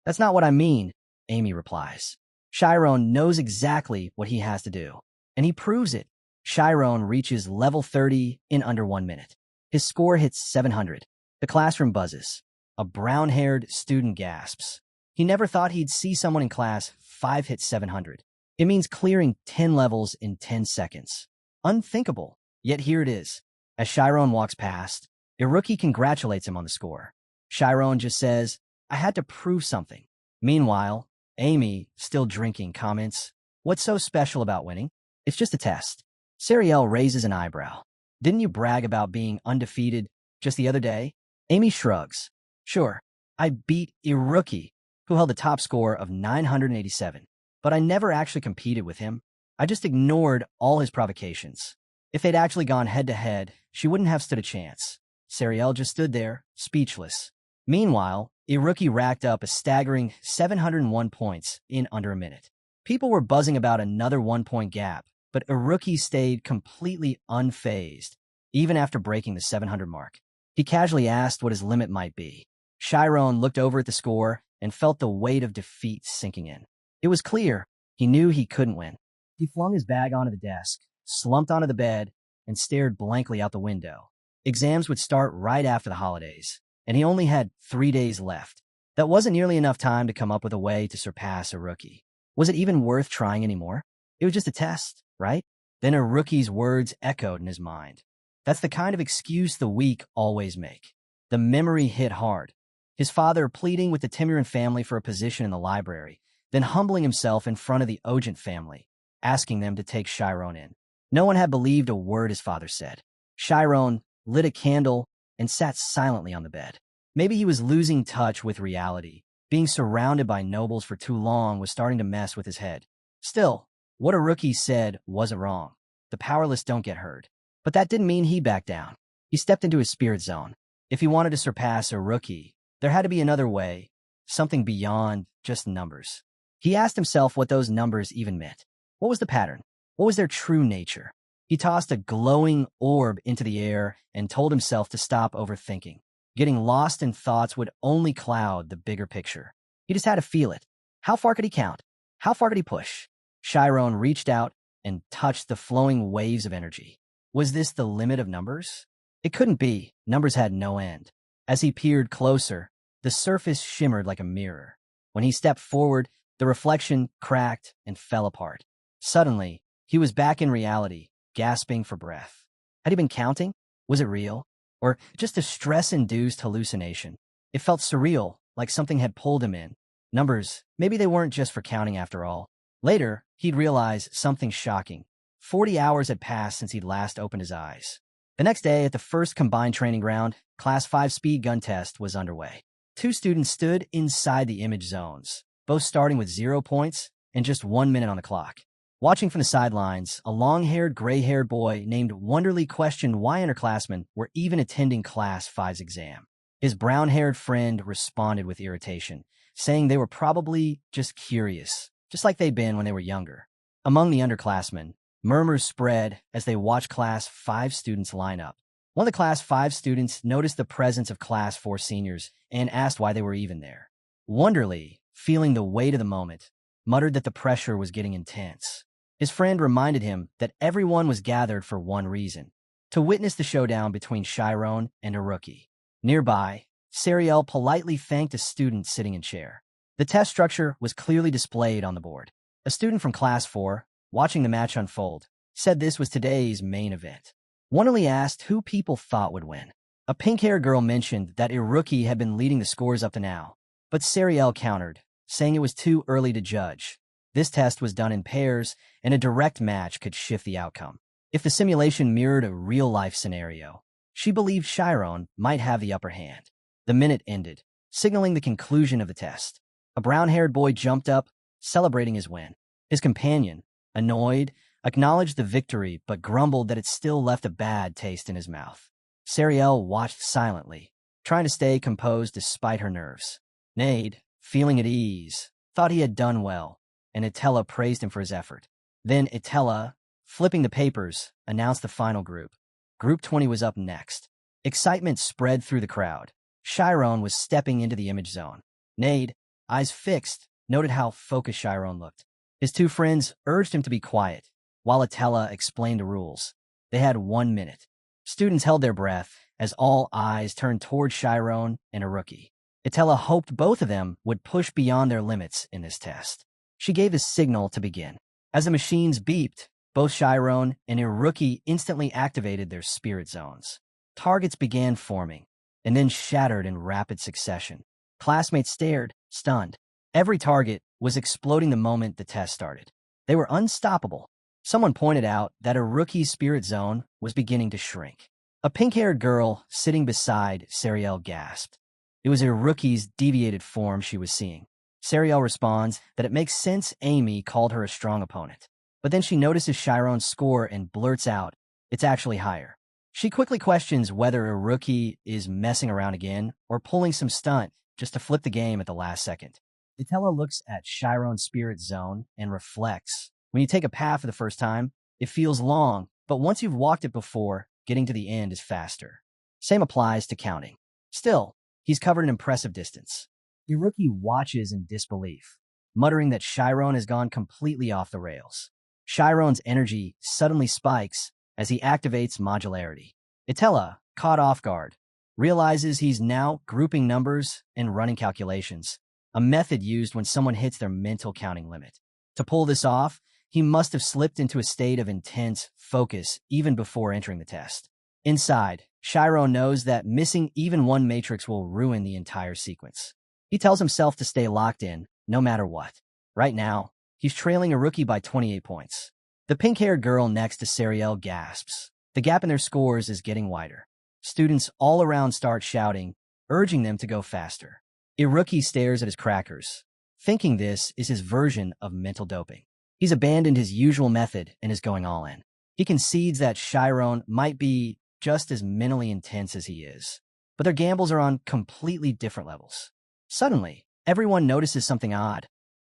That's not what I mean, Amy replies. Shyron knows exactly what he has to do, and he proves it. Shyron reaches level 30 in under 1 minute. His score hits 700. The classroom buzzes. A brown-haired student gasps. He never thought he'd see someone in class 5 hit 700. It means clearing 10 levels in 10 seconds. Unthinkable, yet here it is. As Shyron walks past, a rookie congratulates him on the score. Shyron just says, I had to prove something. Meanwhile, Amy, still drinking, comments, what's so special about winning? It's just a test. Sariel raises an eyebrow. Didn't you brag about being undefeated just the other day? Amy shrugs. Sure, I beat a rookie who held the top score of 987, but I never actually competed with him. I just ignored all his provocations. If they'd actually gone head-to-head, she wouldn't have stood a chance. Sariel just stood there, speechless. Meanwhile, a rookie racked up a staggering 701 points in under a minute. People were buzzing about another 1-point gap, but a rookie stayed completely unfazed, even after breaking the 700 mark. He casually asked what his limit might be. Shyron looked over at the score and felt the weight of defeat sinking in. It was clear he knew he couldn't win. He flung his bag onto the desk, slumped onto the bed, and stared blankly out the window. Exams would start right after the holidays, and he only had 3 days left. That wasn't nearly enough time to come up with a way to surpass a rookie. Was it even worth trying anymore? It was just a test, right? Then a rookie's words echoed in his mind. That's the kind of excuse the weak always make. The memory hit hard. His father pleading with the Timurin family for a position in the library, then humbling himself in front of the Ogent family, asking them to take Shyron in. No one had believed a word his father said. Shyron lit a candle and sat silently on the bed. Maybe he was losing touch with reality. Being surrounded by nobles for too long was starting to mess with his head. Still, what a rookie said wasn't wrong. The powerless don't get hurt. But that didn't mean he backed down. He stepped into his spirit zone. If he wanted to surpass a rookie, there had to be another way, something beyond just numbers. He asked himself what those numbers even meant. What was the pattern? What was their true nature? He tossed a glowing orb into the air and told himself to stop overthinking. Getting lost in thoughts would only cloud the bigger picture. He just had to feel it. How far could he count? How far could he push? Shyron reached out and touched the flowing waves of energy. Was this the limit of numbers? It couldn't be. Numbers had no end. As he peered closer, the surface shimmered like a mirror. When he stepped forward, the reflection cracked and fell apart. Suddenly, he was back in reality, gasping for breath. Had he been counting? Was it real? Or just a stress-induced hallucination? It felt surreal, like something had pulled him in. Numbers, maybe they weren't just for counting after all. Later, he'd realize something shocking. 40 hours had passed since he'd last opened his eyes. The next day, at the first combined training ground, Class 5 speed gun test was underway. Two students stood inside the image zones, both starting with 0 points and just 1 minute on the clock. Watching from the sidelines, a long-haired, gray-haired boy named Wonderly questioned why underclassmen were even attending Class 5's exam. His brown-haired friend responded with irritation, saying they were probably just curious, just like they'd been when they were younger. Among the underclassmen, murmurs spread as they watched Class 5 students line up. One of the Class 5 students noticed the presence of Class 4 seniors and asked why they were even there. Wonderly, feeling the weight of the moment, muttered that the pressure was getting intense. His friend reminded him that everyone was gathered for one reason: to witness the showdown between Shyron and a rookie. Nearby, Sariel politely thanked a student sitting in chair. The test structure was clearly displayed on the board. A student from Class 4, watching the match unfold, said this was today's main event. Wonderly asked who people thought would win. A pink-haired girl mentioned that a rookie had been leading the scores up to now, but Sariel countered, saying it was too early to judge. This test was done in pairs, and a direct match could shift the outcome. If the simulation mirrored a real-life scenario, she believed Shyron might have the upper hand. The minute ended, signaling the conclusion of the test. A brown-haired boy jumped up, celebrating his win. His companion, annoyed, acknowledged the victory but grumbled that it still left a bad taste in his mouth. Sariel watched silently, trying to stay composed despite her nerves. Nade, feeling at ease, thought he had done well, and Itella praised him for his effort. Then Itella, flipping the papers, announced the final group. Group 20 was up next. Excitement spread through the crowd. Shyron was stepping into the image zone. Nade, eyes fixed, noted how focused Shyron looked. His two friends urged him to be quiet, while Itella explained the rules. They had 1 minute. Students held their breath as all eyes turned toward Shyron and a rookie. Itella hoped both of them would push beyond their limits in this test. She gave a signal to begin. As the machines beeped, both Shyron and a rookie instantly activated their spirit zones. Targets began forming, and then shattered in rapid succession. Classmates stared, stunned. Every target was exploding the moment the test started. They were unstoppable. Someone pointed out that a rookie's spirit zone was beginning to shrink. A pink-haired girl sitting beside Sariel gasped. It was a rookie's deviated form she was seeing. Sariel responds that it makes sense Amy called her a strong opponent. But then she notices Shyron's score and blurts out, it's actually higher. She quickly questions whether a rookie is messing around again or pulling some stunt just to flip the game at the last second. Itella looks at Shyron's spirit zone and reflects. When you take a path for the first time, it feels long, but once you've walked it before, getting to the end is faster. Same applies to counting. Still, he's covered an impressive distance. The rookie watches in disbelief, muttering that Shyron has gone completely off the rails. Shyron's energy suddenly spikes as he activates modularity. Itella, caught off guard, realizes he's now grouping numbers and running calculations, a method used when someone hits their mental counting limit. To pull this off, he must have slipped into a state of intense focus even before entering the test. Inside, Shyron knows that missing even one matrix will ruin the entire sequence. He tells himself to stay locked in, no matter what. Right now, he's trailing a rookie by 28 points. The pink-haired girl next to Sariel gasps. The gap in their scores is getting wider. Students all around start shouting, urging them to go faster. A rookie stares at his crackers, thinking this is his version of mental doping. He's abandoned his usual method and is going all in. He concedes that Shyron might be just as mentally intense as he is, but their gambles are on completely different levels. Suddenly, everyone notices something odd.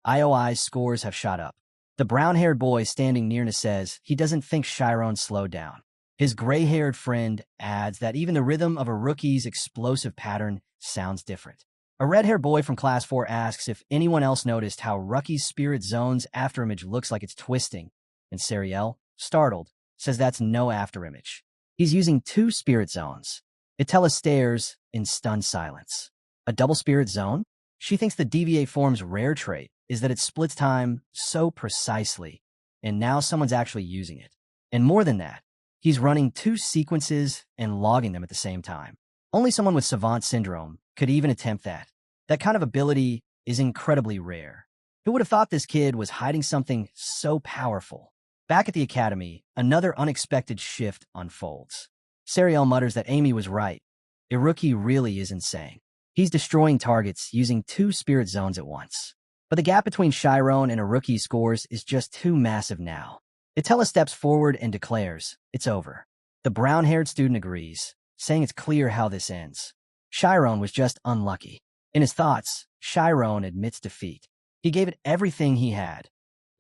IOI's scores have shot up. The brown-haired boy standing near says he doesn't think Shyron slowed down. His gray-haired friend adds that even the rhythm of a rookie's explosive pattern sounds different. A red-haired boy from Class 4 asks if anyone else noticed how Rucky's spirit zone's afterimage looks like it's twisting, and Sariel, startled, says that's no afterimage. He's using 2 spirit zones. Itella stares in stunned silence. A double spirit zone? She thinks the deviate form's rare trait is that it splits time so precisely, and now someone's actually using it. And more than that, he's running 2 sequences and logging them at the same time. Only someone with savant syndrome could even attempt that. That kind of ability is incredibly rare. Who would have thought this kid was hiding something so powerful? Back at the academy, another unexpected shift unfolds. Sariel mutters that Amy was right. Iruki really is insane. He's destroying targets using 2 spirit zones at once. But the gap between Shyron and Iruki's scores is just too massive now. Itella steps forward and declares, "It's over." The brown-haired student agrees, saying it's clear how this ends. Shyron was just unlucky. In his thoughts, Shyron admits defeat. He gave it everything he had,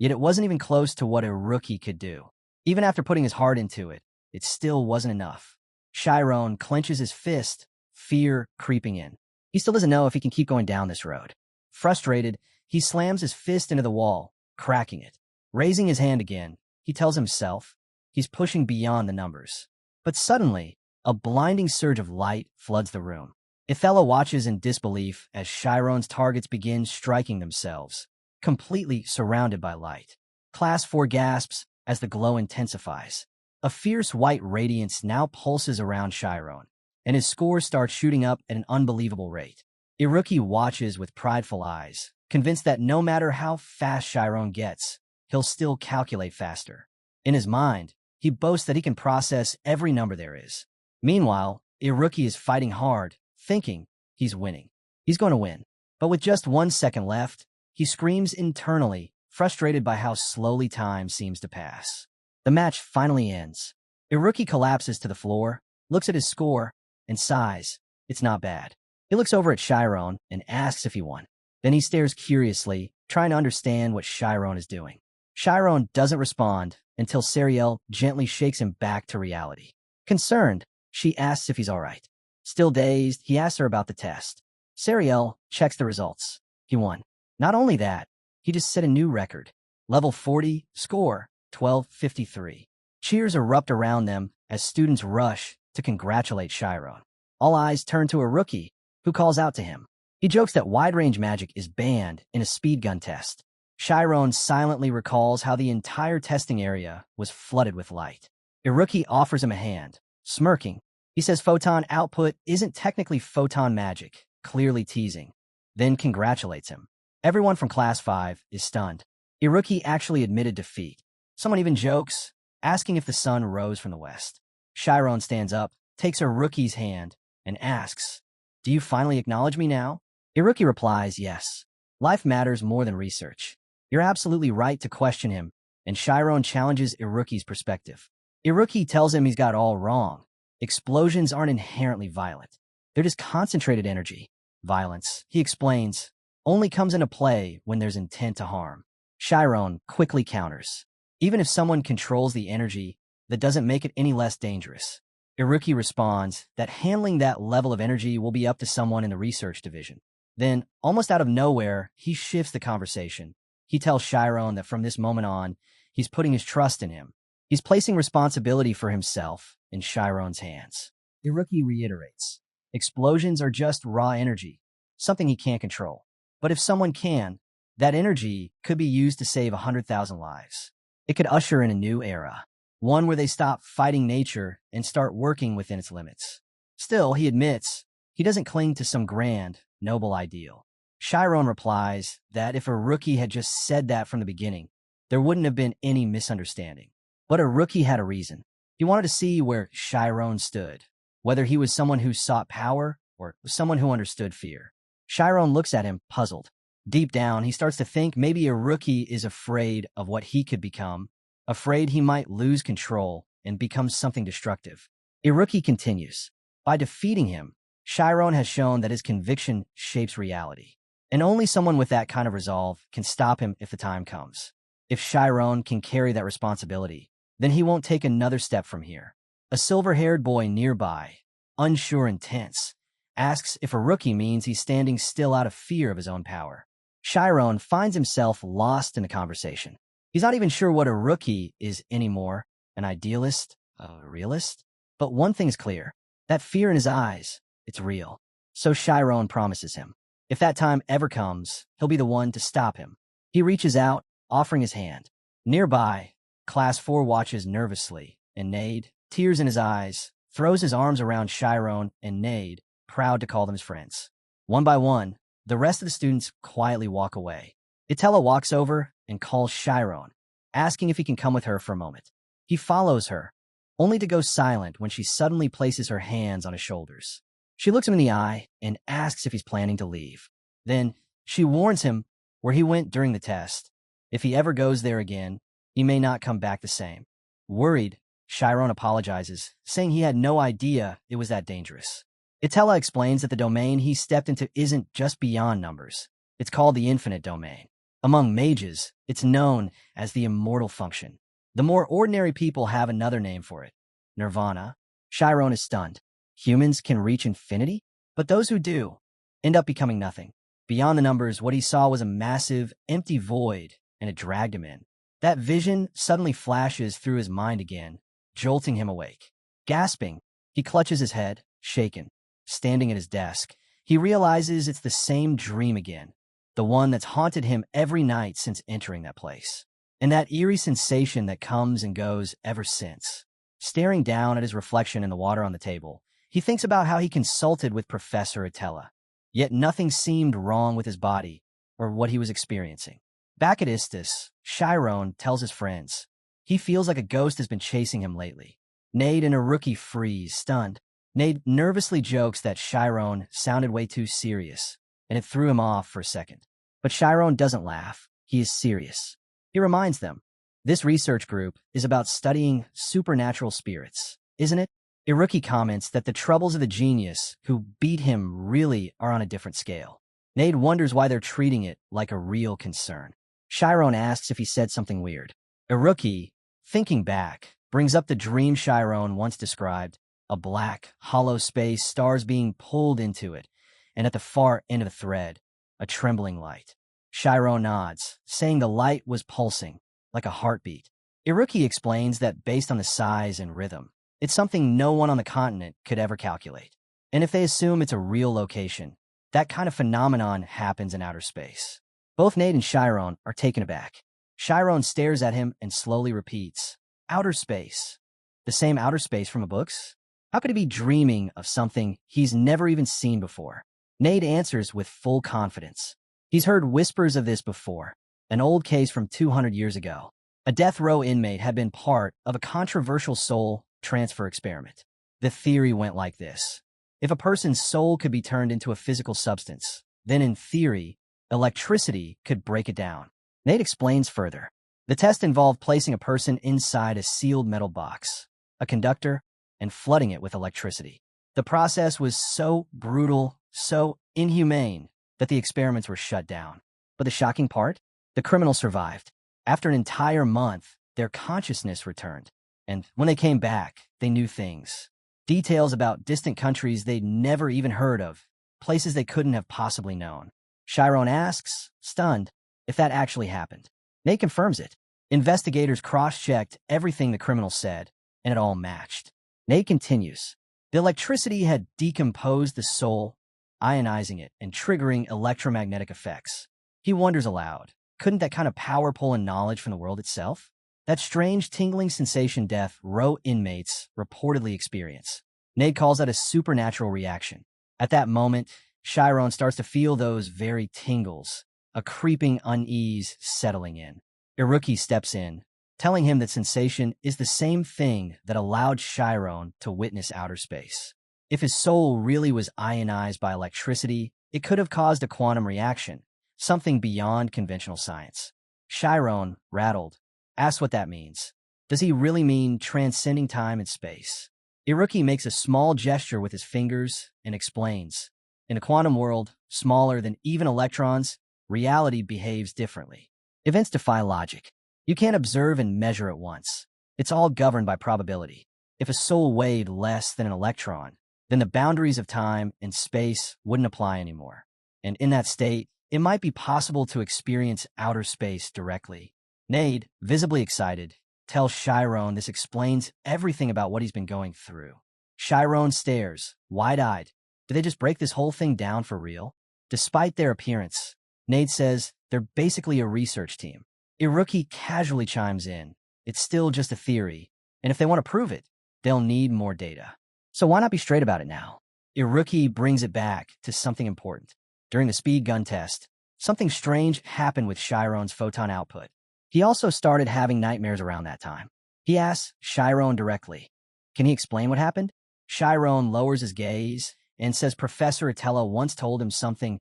yet it wasn't even close to what Iruki could do. Even after putting his heart into it, it still wasn't enough. Shyron clenches his fist, fear creeping in. He still doesn't know if he can keep going down this road. Frustrated, he slams his fist into the wall, cracking it. Raising his hand again, he tells himself he's pushing beyond the numbers. But suddenly, a blinding surge of light floods the room. Ithella watches in disbelief as Shyron's targets begin striking themselves, completely surrounded by light. Class 4 gasps as the glow intensifies. A fierce white radiance now pulses around Shyron, and his scores start shooting up at an unbelievable rate. Iruki watches with prideful eyes, convinced that no matter how fast Shyron gets, he'll still calculate faster. In his mind, he boasts that he can process every number there is. Meanwhile, Iruki is fighting hard, thinking he's winning. He's going to win. But with just 1 second left, he screams internally, frustrated by how slowly time seems to pass. The match finally ends. Iruki collapses to the floor, looks at his score, and sighs. It's not bad. He looks over at Shyron and asks if he won. Then he stares curiously, trying to understand what Shyron is doing. Shyron doesn't respond until Sariel gently shakes him back to reality. Concerned, she asks if he's all right. Still dazed, he asks her about the test. Sariel checks the results. He won. Not only that, he just set a new record. Level 40, score 1253. Cheers erupt around them as students rush to congratulate Shyron. All eyes turn to Iruki, who calls out to him. He jokes that wide-range magic is banned in a speed gun test. Shyron silently recalls how the entire testing area was flooded with light. Iruki offers him a hand, smirking. He says photon output isn't technically photon magic, clearly teasing, then congratulates him. Everyone from Class 5 is stunned. Iruki actually admitted defeat. Someone even jokes, asking if the sun rose from the west. Shyron stands up, takes Iruki's hand, and asks, "Do you finally acknowledge me now?" Iruki replies, "Yes. Life matters more than research." You're absolutely right to question him, and Shyron challenges Iruki's perspective. Iruki tells him he's got all wrong. Explosions aren't inherently violent. They're just concentrated energy. Violence, he explains, only comes into play when there's intent to harm. Shyron quickly counters. Even if someone controls the energy, that doesn't make it any less dangerous. Iruki responds that handling that level of energy will be up to someone in the research division. Then, almost out of nowhere, he shifts the conversation. He tells Shyron that from this moment on, he's putting his trust in him. He's placing responsibility for himself in Shyron's hands. Iruki reiterates, explosions are just raw energy, something he can't control. But if someone can, that energy could be used to save 100,000 lives. It could usher in a new era, one where they stop fighting nature and start working within its limits. Still, he admits, he doesn't cling to some grand, noble ideal. Shyron replies that if Iruki had just said that from the beginning, there wouldn't have been any misunderstanding. But Iruki had a reason. He wanted to see where Shyron stood, whether he was someone who sought power or someone who understood fear. Shyron looks at him, puzzled. Deep down, he starts to think maybe Iruki is afraid of what he could become, afraid he might lose control and become something destructive. Iruki continues. By defeating him, Shyron has shown that his conviction shapes reality. And only someone with that kind of resolve can stop him if the time comes. If Shyron can carry that responsibility, then he won't take another step from here. A silver-haired boy nearby, unsure and tense, asks if Iruki means he's standing still out of fear of his own power. Shyron finds himself lost in the conversation. He's not even sure what Iruki is anymore, an idealist, a realist. But one thing is clear, that fear in his eyes, it's real. So Shyron promises him. If that time ever comes, he'll be the one to stop him. He reaches out, offering his hand. Nearby, Class 4 watches nervously, and Nade, tears in his eyes, throws his arms around Shyron and Nade, proud to call them his friends. One by one, the rest of the students quietly walk away. Itella walks over and calls Shyron, asking if he can come with her for a moment. He follows her, only to go silent when she suddenly places her hands on his shoulders. She looks him in the eye and asks if he's planning to leave. Then she warns him where he went during the test. If he ever goes there again, he may not come back the same. Worried, Shyron apologizes, saying he had no idea it was that dangerous. Itella explains that the domain he stepped into isn't just beyond numbers. It's called the infinite domain. Among mages, it's known as the immortal function. The more ordinary people have another name for it, nirvana. Shyron is stunned. Humans can reach infinity? But those who do end up becoming nothing. Beyond the numbers, what he saw was a massive, empty void, and it dragged him in. That vision suddenly flashes through his mind again, jolting him awake. Gasping, he clutches his head, shaken. Standing at his desk, he realizes it's the same dream again, the one that's haunted him every night since entering that place. And that eerie sensation that comes and goes ever since. Staring down at his reflection in the water on the table, he thinks about how he consulted with Professor Itella. Yet nothing seemed wrong with his body or what he was experiencing. Back at Istis, Shyron tells his friends. He feels like a ghost has been chasing him lately. Nade and Iruki freeze, stunned. Nade nervously jokes that Shyron sounded way too serious, and it threw him off for a second. But Shyron doesn't laugh. He is serious. He reminds them, this research group is about studying supernatural spirits, isn't it? Iruki comments that the troubles of the genius who beat him really are on a different scale. Nade wonders why they're treating it like a real concern. Shyron asks if he said something weird. Iruki, thinking back, brings up the dream Shyron once described, a black, hollow space, stars being pulled into it, and at the far end of the thread, a trembling light. Shyron nods, saying the light was pulsing, like a heartbeat. Iruki explains that based on the size and rhythm, it's something no one on the continent could ever calculate. And if they assume it's a real location, that kind of phenomenon happens in outer space. Both Nade and Shyron are taken aback. Shyron stares at him and slowly repeats, outer space. The same outer space from the books? How could he be dreaming of something he's never even seen before? Nade answers with full confidence. He's heard whispers of this before, an old case from 200 years ago. A death row inmate had been part of a controversial soul transfer experiment. The theory went like this. If a person's soul could be turned into a physical substance, then in theory, electricity could break it down. Nade explains further. The test involved placing a person inside a sealed metal box, a conductor, and flooding it with electricity. The process was so brutal, so inhumane, that the experiments were shut down. But the shocking part? The criminals survived. After an entire month, their consciousness returned. And when they came back, they knew things. Details about distant countries they'd never even heard of, places they couldn't have possibly known. Shyron asks, stunned, if that actually happened. Nate confirms it. Investigators cross-checked everything the criminals said, and it all matched. Nate continues. The electricity had decomposed the soul, ionizing it and triggering electromagnetic effects. He wonders aloud, couldn't that kind of power pull in knowledge from the world itself? That strange tingling sensation death row inmates reportedly experience. Nate calls that a supernatural reaction. At that moment, Shyron starts to feel those very tingles, a creeping unease settling in. Iruki steps in, telling him that sensation is the same thing that allowed Shyron to witness outer space. If his soul really was ionized by electricity, it could have caused a quantum reaction, something beyond conventional science. Shyron, rattled, asks what that means. Does he really mean transcending time and space? Iruki makes a small gesture with his fingers and explains. In a quantum world, smaller than even electrons, reality behaves differently. Events defy logic. You can't observe and measure at once. It's all governed by probability. If a soul weighed less than an electron, then the boundaries of time and space wouldn't apply anymore. And in that state, it might be possible to experience outer space directly. Nade, visibly excited, tells Shyron this explains everything about what he's been going through. Shyron stares, wide-eyed. Did they just break this whole thing down for real? Despite their appearance, Nade says they're basically a research team. Iruki casually chimes in. It's still just a theory, and if they want to prove it, they'll need more data. So why not be straight about it now? Iruki brings it back to something important. During the speed gun test, something strange happened with Shyron's photon output. He also started having nightmares around that time. He asks Shyron directly, Can he explain what happened? Shyron lowers his gaze and says Professor Atella once told him something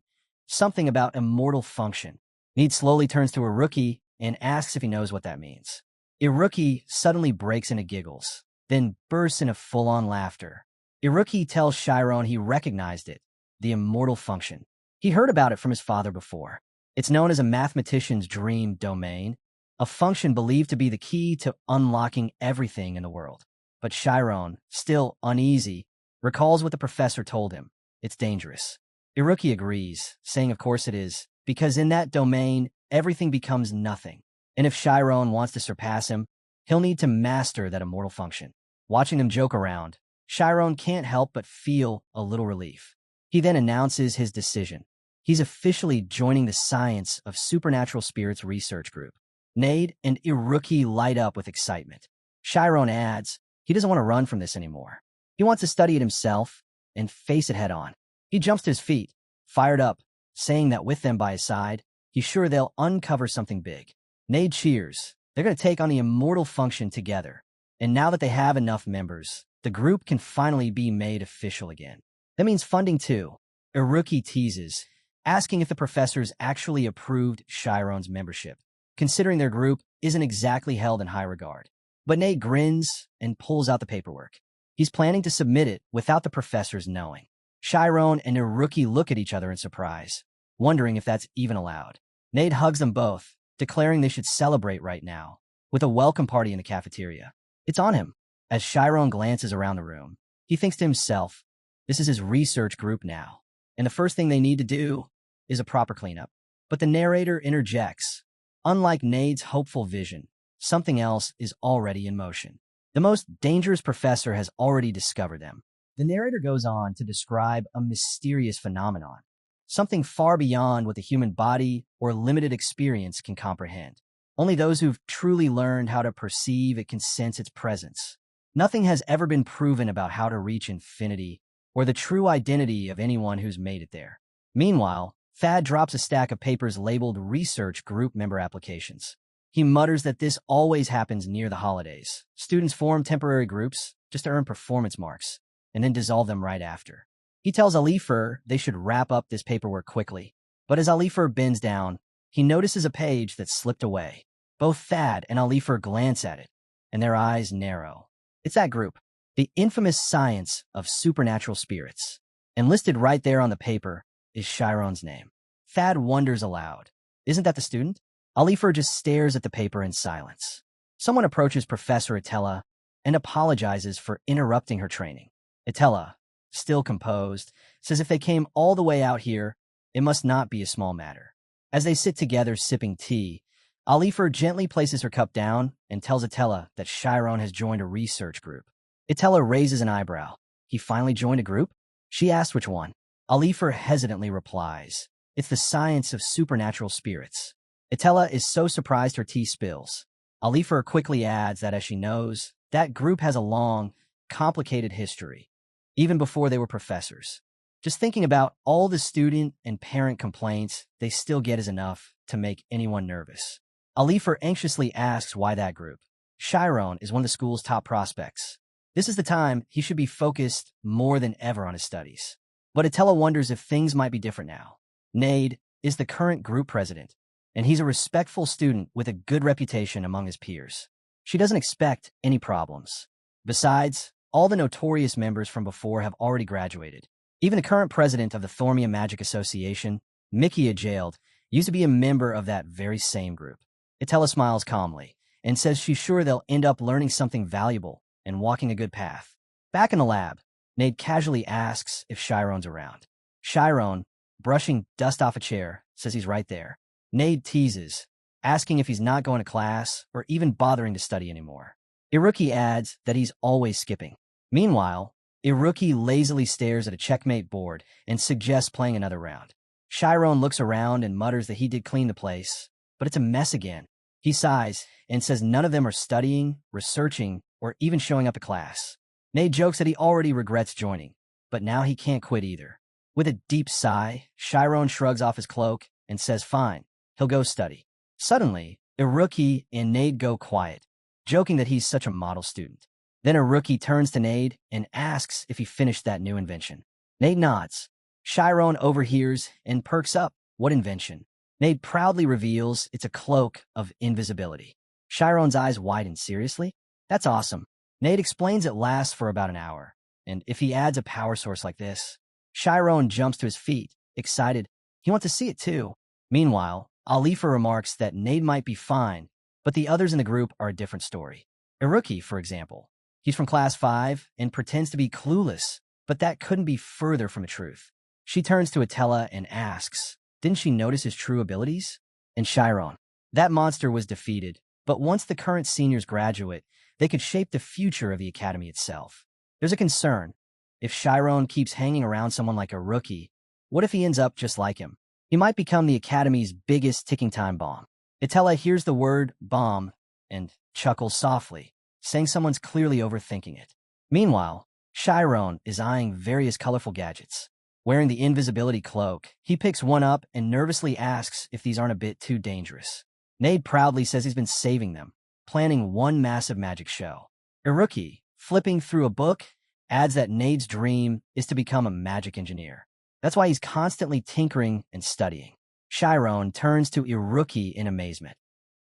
about immortal function. Need slowly turns to a rookie and asks if he knows what that means. Iruki suddenly breaks into giggles, then bursts into full-on laughter. Iruki tells Shyron he recognized it, the immortal function. He heard about it from his father before. It's known as a mathematician's dream domain, a function believed to be the key to unlocking everything in the world. But Shyron, still uneasy, recalls what the professor told him. It's dangerous. Iruki agrees, saying of course it is, because in that domain, everything becomes nothing. And if Shyron wants to surpass him, he'll need to master that immortal function. Watching them joke around, Shyron can't help but feel a little relief. He then announces his decision. He's officially joining the Science of Supernatural Spirits research group. Nade and Iruki light up with excitement. Shyron adds he doesn't want to run from this anymore. He wants to study it himself and face it head on. He jumps to his feet, fired up, saying that with them by his side, he's sure they'll uncover something big. Nade cheers. They're going to take on the immortal function together. And now that they have enough members, the group can finally be made official again. That means funding too. Iruki teases, asking if the professors actually approved Shyron's membership, considering their group isn't exactly held in high regard. But Nade grins and pulls out the paperwork. He's planning to submit it without the professors knowing. Shyron and Iruki look at each other in surprise, wondering if that's even allowed. Nade hugs them both, declaring they should celebrate right now, with a welcome party in the cafeteria. It's on him. As Shyron glances around the room, he thinks to himself, this is his research group now, and the first thing they need to do is a proper cleanup. But the narrator interjects. Unlike Nade's hopeful vision, something else is already in motion. The most dangerous professor has already discovered them. The narrator goes on to describe a mysterious phenomenon, something far beyond what the human body or limited experience can comprehend. Only those who've truly learned how to perceive it can sense its presence. Nothing has ever been proven about how to reach infinity or the true identity of anyone who's made it there. Meanwhile, Thad drops a stack of papers labeled Research Group Member Applications. He mutters that this always happens near the holidays. Students form temporary groups just to earn performance marks, and then dissolve them right after. He tells Alifer they should wrap up this paperwork quickly. But as Alifer bends down, he notices a page that's slipped away. Both Thad and Alifer glance at it, and their eyes narrow. It's that group, the infamous Science of Supernatural Spirits. And listed right there on the paper is Shyron's name. Thad wonders aloud. Isn't that the student? Alifer just stares at the paper in silence. Someone approaches Professor Atella and apologizes for interrupting her training. Atella, still composed, says if they came all the way out here, it must not be a small matter. As they sit together sipping tea, Alifer gently places her cup down and tells Atella that Shyron has joined a research group. Atella raises an eyebrow. He finally joined a group? She asks which one. Alifer hesitantly replies, it's the Science of Supernatural Spirits. Atella is so surprised her tea spills. Alifer quickly adds that as she knows, that group has a long, complicated history, even before they were professors. Just thinking about all the student and parent complaints they still get is enough to make anyone nervous. Alifer anxiously asks why that group. Shyron is one of the school's top prospects. This is the time he should be focused more than ever on his studies. But Atella wonders if things might be different now. Nade is the current group president, and he's a respectful student with a good reputation among his peers. She doesn't expect any problems. Besides, all the notorious members from before have already graduated. Even the current president of the Thormia Magic Association, Mikia Jailed, used to be a member of that very same group. Atella smiles calmly and says she's sure they'll end up learning something valuable and walking a good path. Back in the lab, Nade casually asks if Shyron's around. Shyron, brushing dust off a chair, says he's right there. Nade teases, asking if he's not going to class or even bothering to study anymore. Iruki adds that he's always skipping. Meanwhile, Iruki lazily stares at a checkmate board and suggests playing another round. Shyron looks around and mutters that he did clean the place, but it's a mess again. He sighs and says none of them are studying, researching, or even showing up to class. Nade jokes that he already regrets joining, but now he can't quit either. With a deep sigh, Shyron shrugs off his cloak and says fine, he'll go study. Suddenly, Iruki and Nade go quiet, joking that he's such a model student. Then a rookie turns to Nade and asks if he finished that new invention. Nade nods. Shyron overhears and perks up. What invention? Nade proudly reveals it's a cloak of invisibility. Shyron's eyes widen. Seriously? That's awesome. Nade explains it lasts for about an hour, and if he adds a power source like this, Shyron jumps to his feet, excited. He wants to see it too. Meanwhile, Alifa remarks that Nade might be fine, but the others in the group are a different story. A rookie, for example. He's from class 5 and pretends to be clueless, but that couldn't be further from the truth. She turns to Atella and asks, didn't she notice his true abilities? And Shyron. That monster was defeated, but once the current seniors graduate, they could shape the future of the academy itself. There's a concern. If Shyron keeps hanging around someone like a rookie, what if he ends up just like him? He might become the academy's biggest ticking time bomb. Atella hears the word bomb and chuckles softly, saying someone's clearly overthinking it. Meanwhile, Shyron is eyeing various colorful gadgets. Wearing the invisibility cloak, he picks one up and nervously asks if these aren't a bit too dangerous. Nade proudly says he's been saving them, planning one massive magic show. Iruki, flipping through a book, adds that Nade's dream is to become a magic engineer. That's why he's constantly tinkering and studying. Shyron turns to Iruki in amazement.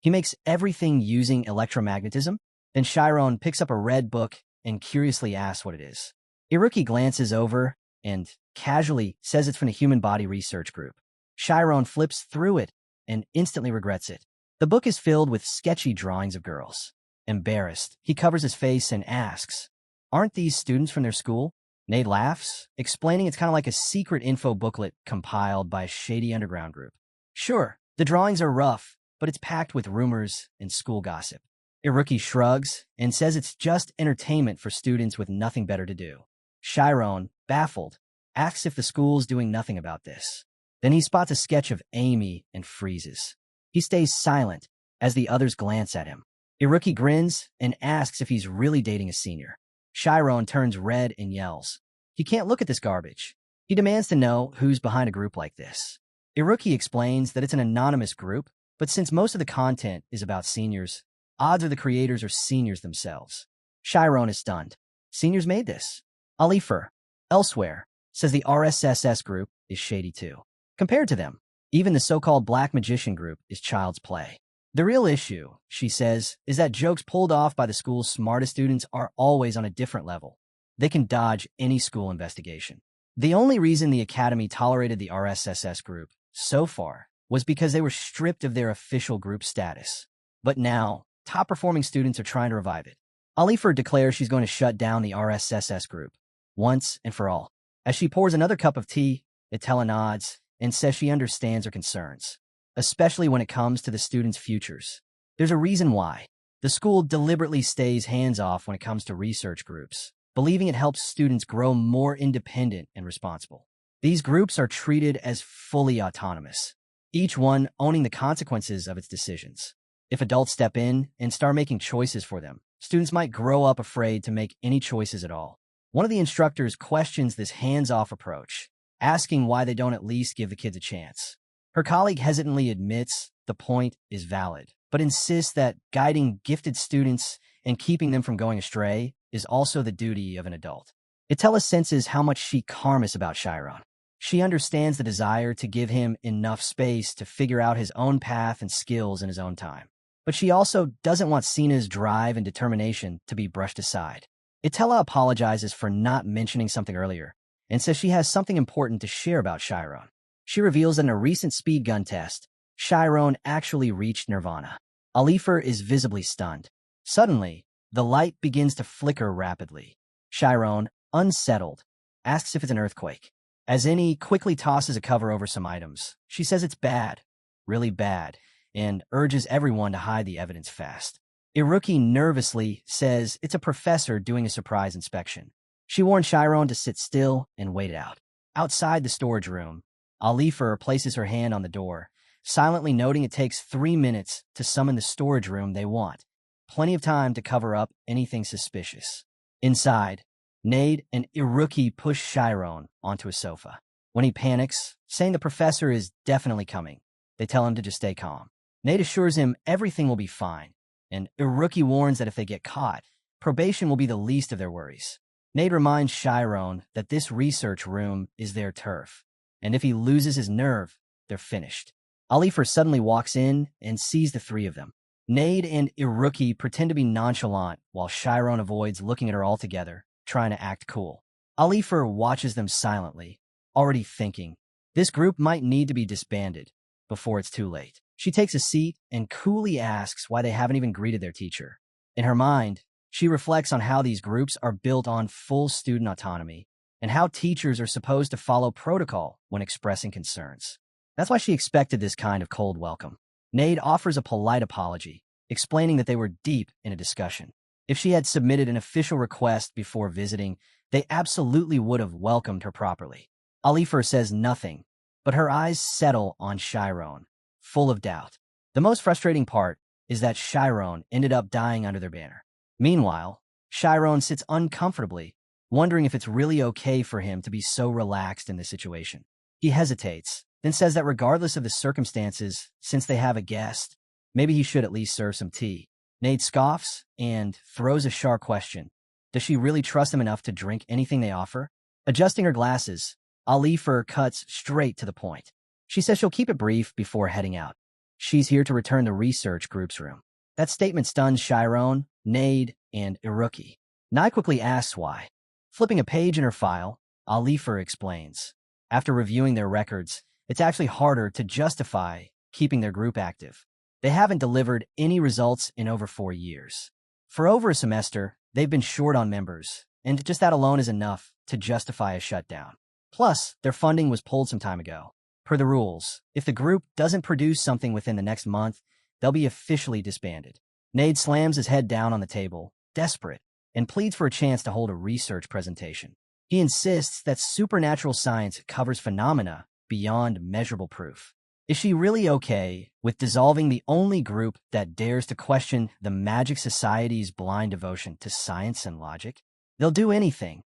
He makes everything using electromagnetism. Then Shyron picks up a red book and curiously asks what it is. Iruki glances over and casually says it's from the Human Body Research Group. Shyron flips through it and instantly regrets it. The book is filled with sketchy drawings of girls. Embarrassed, he covers his face and asks, aren't these students from their school? Nade laughs, explaining it's kind of like a secret info booklet compiled by a shady underground group. Sure, the drawings are rough, but it's packed with rumors and school gossip. Iruki shrugs and says it's just entertainment for students with nothing better to do. Shyron, baffled, asks if the school's doing nothing about this. Then he spots a sketch of Amy and freezes. He stays silent as the others glance at him. Iruki grins and asks if he's really dating a senior. Shyron turns red and yells. He can't look at this garbage. He demands to know who's behind a group like this. Iruki explains that it's an anonymous group, but since most of the content is about seniors, odds are the creators are seniors themselves. Shyron is stunned. Seniors made this. Alifer, elsewhere, says the RSSS group is shady too. Compared to them, even the so-called Black Magician group is child's play. The real issue, she says, is that jokes pulled off by the school's smartest students are always on a different level. They can dodge any school investigation. The only reason the Academy tolerated the RSSS group, so far, was because they were stripped of their official group status. But now, top-performing students are trying to revive it. Alifer declares she's going to shut down the RSSS group, once and for all. As she pours another cup of tea, Atella nods and says she understands her concerns, especially when it comes to the students' futures. There's a reason why. The school deliberately stays hands-off when it comes to research groups, believing it helps students grow more independent and responsible. These groups are treated as fully autonomous, each one owning the consequences of its decisions. If adults step in and start making choices for them, students might grow up afraid to make any choices at all. One of the instructors questions this hands-off approach, asking why they don't at least give the kids a chance. Her colleague hesitantly admits the point is valid, but insists that guiding gifted students and keeping them from going astray is also the duty of an adult. Atella senses how much she cares about Shyron. She understands the desire to give him enough space to figure out his own path and skills in his own time. But she also doesn't want Sina's drive and determination to be brushed aside. Atella apologizes for not mentioning something earlier and says she has something important to share about Shyron. She reveals that in a recent speed gun test, Shyron actually reached Nirvana. Alifer is visibly stunned. Suddenly, the light begins to flicker rapidly. Shyron, unsettled, asks if it's an earthquake. As Innie quickly tosses a cover over some items, she says it's bad, really bad, and urges everyone to hide the evidence fast. Iruki nervously says it's a professor doing a surprise inspection. She warns Shyron to sit still and wait it out. Outside the storage room, Alifer places her hand on the door, silently noting it takes 3 minutes to summon the storage room they want. Plenty of time to cover up anything suspicious. Inside, Nade and Iruki push Shyron onto a sofa. When he panics, saying the professor is definitely coming, they tell him to just stay calm. Nade assures him everything will be fine, and Iruki warns that if they get caught, probation will be the least of their worries. Nade reminds Shyron that this research room is their turf, and if he loses his nerve, they're finished. Alifer suddenly walks in and sees the three of them. Nade and Iruki pretend to be nonchalant while Shyron avoids looking at her altogether, trying to act cool. Alifer watches them silently, already thinking, this group might need to be disbanded before it's too late. She takes a seat and coolly asks why they haven't even greeted their teacher. In her mind, she reflects on how these groups are built on full student autonomy and how teachers are supposed to follow protocol when expressing concerns. That's why she expected this kind of cold welcome. Nade offers a polite apology, explaining that they were deep in a discussion. If she had submitted an official request before visiting, they absolutely would have welcomed her properly. Alifer says nothing, but her eyes settle on Shyron, full of doubt. The most frustrating part is that Shyron ended up dying under their banner. Meanwhile, Shyron sits uncomfortably, wondering if it's really okay for him to be so relaxed in this situation. He hesitates, then says that regardless of the circumstances, since they have a guest, maybe he should at least serve some tea. Nade scoffs and throws a sharp question. Does she really trust him enough to drink anything they offer? Adjusting her glasses, Alifer cuts straight to the point. She says she'll keep it brief before heading out. She's here to return the research group's room. That statement stuns Shyron, Nade, and Iruki. Nai quickly asks why. Flipping a page in her file, Alifer explains. After reviewing their records, it's actually harder to justify keeping their group active. They haven't delivered any results in over 4 years. For over a semester, they've been short on members, and just that alone is enough to justify a shutdown. Plus, their funding was pulled some time ago. Per the rules, if the group doesn't produce something within the next month, they'll be officially disbanded. Nade slams his head down on the table, desperate, and pleads for a chance to hold a research presentation. He insists that supernatural science covers phenomena beyond measurable proof. Is she really okay with dissolving the only group that dares to question the Magic Society's blind devotion to science and logic? They'll do anything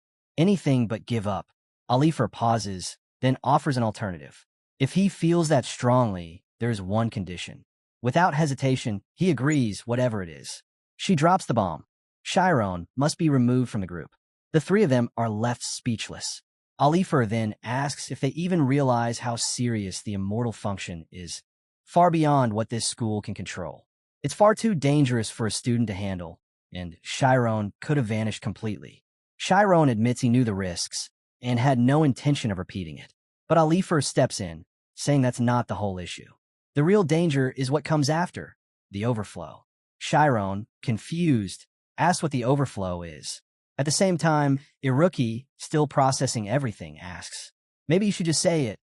but give up. Alifer pauses, then offers an alternative. If he feels that strongly, there's one condition. Without hesitation, he agrees whatever it is. She drops the bomb. Shyron must be removed from the group. The three of them are left speechless. Alifer then asks if they even realize how serious the immortal function is, far beyond what this school can control. It's far too dangerous for a student to handle, and Shyron could have vanished completely. Shyron admits he knew the risks and had no intention of repeating it. But Alifer steps in, saying that's not the whole issue. The real danger is what comes after, the overflow. Shyron, confused, asks what the overflow is. At the same time, Iruki, still processing everything, asks, maybe you should just say it,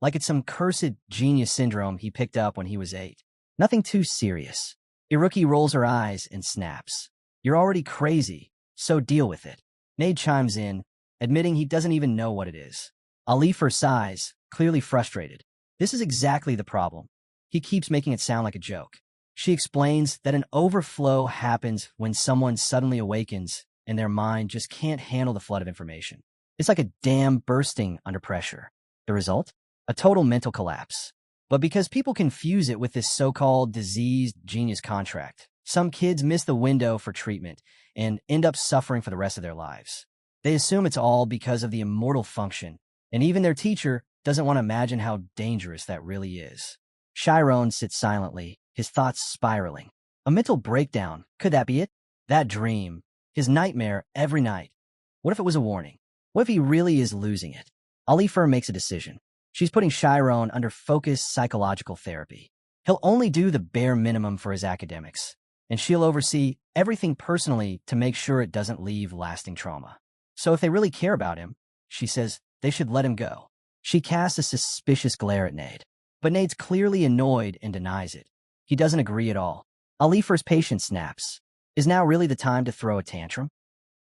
like it's some cursed genius syndrome he picked up when he was 8. Nothing too serious. Iruki rolls her eyes and snaps. You're already crazy, so deal with it. Nade chimes in, admitting he doesn't even know what it is. Alifer sighs, clearly frustrated. This is exactly the problem. He keeps making it sound like a joke. She explains that an overflow happens when someone suddenly awakens and their mind just can't handle the flood of information. It's like a dam bursting under pressure. The result? A total mental collapse. But because people confuse it with this so-called diseased genius contract, some kids miss the window for treatment and end up suffering for the rest of their lives. They assume it's all because of the immortal function, and even their teacher doesn't want to imagine how dangerous that really is. Shyron sits silently, his thoughts spiraling. A mental breakdown, could that be it? That dream, his nightmare every night. What if it was a warning? What if he really is losing it? Alifer makes a decision. She's putting Shyron under focused psychological therapy. He'll only do the bare minimum for his academics, and she'll oversee everything personally to make sure it doesn't leave lasting trauma. So if they really care about him, she says they should let him go. She casts a suspicious glare at Nade, but Nade's clearly annoyed and denies it. He doesn't agree at all. Alifer's patience snaps. Is now really the time to throw a tantrum?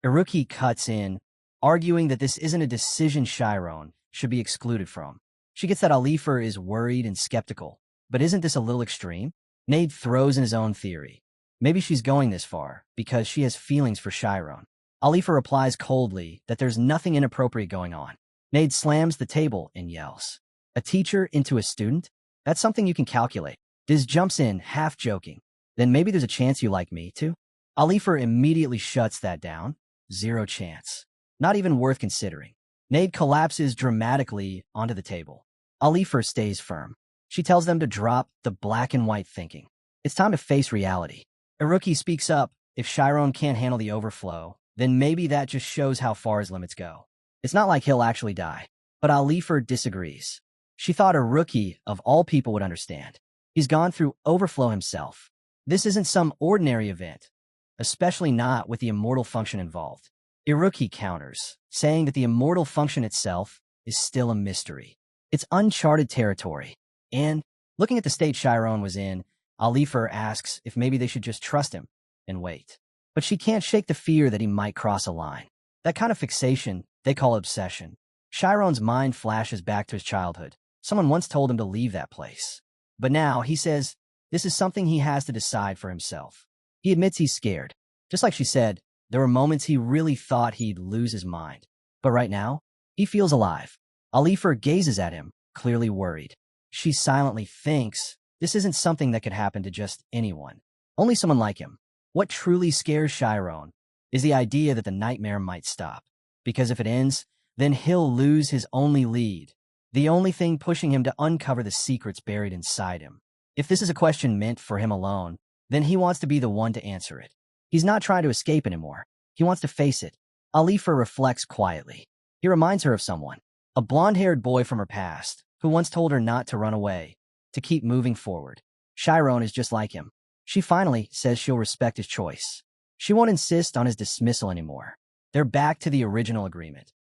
Iruki cuts in, arguing that this isn't a decision Shyron should be excluded from. She gets that Alifer is worried and skeptical, but isn't this a little extreme? Nade throws in his own theory. Maybe she's going this far because she has feelings for Shyron. Alifer replies coldly that there's nothing inappropriate going on. Nade slams the table and yells. A teacher into a student? That's something you can calculate. Diz jumps in, half joking. Then maybe there's a chance you like me, too? Alifer immediately shuts that down. Zero chance. Not even worth considering. Nade collapses dramatically onto the table. Alifer stays firm. She tells them to drop the black and white thinking. It's time to face reality. Iruki speaks up. If Shyron can't handle the overflow, then maybe that just shows how far his limits go. It's not like he'll actually die. But Alifer disagrees. She thought Iruki, of all people, would understand. He's gone through overflow himself. This isn't some ordinary event, especially not with the immortal function involved. Iruki counters, saying that the immortal function itself is still a mystery. It's uncharted territory. And, looking at the state Shyron was in, Alifer asks if maybe they should just trust him and wait. But she can't shake the fear that he might cross a line. That kind of fixation they call obsession. Shyron's mind flashes back to his childhood. Someone once told him to leave that place. But now, he says, this is something he has to decide for himself. He admits he's scared. Just like she said, there were moments he really thought he'd lose his mind. But right now, he feels alive. Alifer gazes at him, clearly worried. She silently thinks this isn't something that could happen to just anyone. Only someone like him. What truly scares Shyron is the idea that the nightmare might stop. Because if it ends, then he'll lose his only lead. The only thing pushing him to uncover the secrets buried inside him. If this is a question meant for him alone, then he wants to be the one to answer it. He's not trying to escape anymore. He wants to face it. Alifer reflects quietly. He reminds her of someone, a blonde-haired boy from her past, who once told her not to run away, to keep moving forward. Shyron is just like him. She finally says she'll respect his choice. She won't insist on his dismissal anymore. They're back to the original agreement.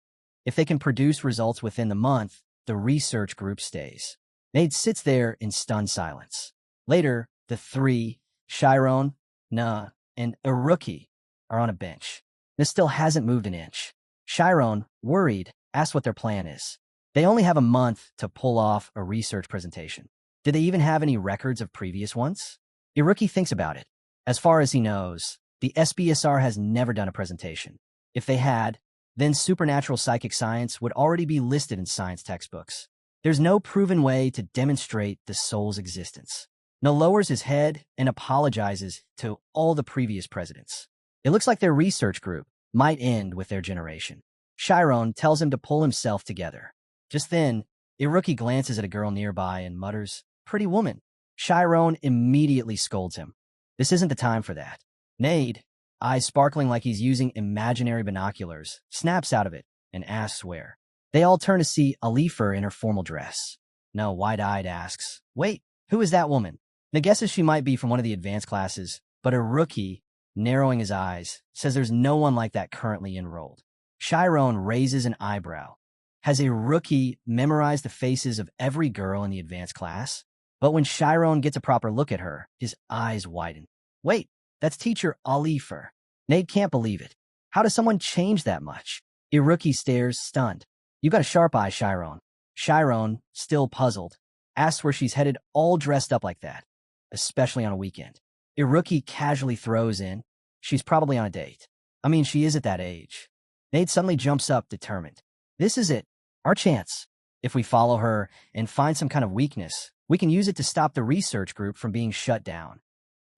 If they can produce results within the month, the research group stays. Nade sits there in stunned silence. Later, the three, Shyron, Na, and Iruki, are on a bench. This still hasn't moved an inch. Shyron, worried, asks what their plan is. They only have a month to pull off a research presentation. Did they even have any records of previous ones? Iruki thinks about it. As far as he knows, the SBSR has never done a presentation. If they had, then supernatural psychic science would already be listed in science textbooks. There's no proven way to demonstrate the soul's existence. No lowers his head and apologizes to all the previous presidents. It looks like their research group might end with their generation. Shyron tells him to pull himself together. Just then, Iruki glances at a girl nearby and mutters, "Pretty woman." Shyron immediately scolds him. This isn't the time for that. Nade, eyes sparkling like he's using imaginary binoculars, snaps out of it and asks where. They all turn to see Alifer in her formal dress. No, wide-eyed asks, "Wait, who is that woman?" Nade guesses she might be from one of the advanced classes, but Iruki, narrowing his eyes, says there's no one like that currently enrolled. Shyron raises an eyebrow. Has Iruki memorized the faces of every girl in the advanced class? But when Shyron gets a proper look at her, his eyes widen. Wait, that's teacher Alifer. Nade can't believe it. How does someone change that much? Iruki stares, stunned. You got a sharp eye, Shyron. Shyron, still puzzled, asks where she's headed all dressed up like that, especially on a weekend. Iruki casually throws in, she's probably on a date. I mean, she is at that age. Nade suddenly jumps up, determined. This is it. Our chance. If we follow her and find some kind of weakness, we can use it to stop the research group from being shut down.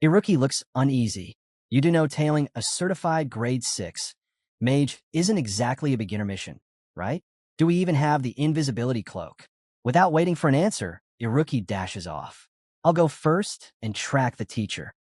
Iruki looks uneasy. You do know tailing a certified grade 6 mage isn't exactly a beginner mission, right? Do we even have the invisibility cloak? Without waiting for an answer, Iruki dashes off. I'll go first and track the teacher.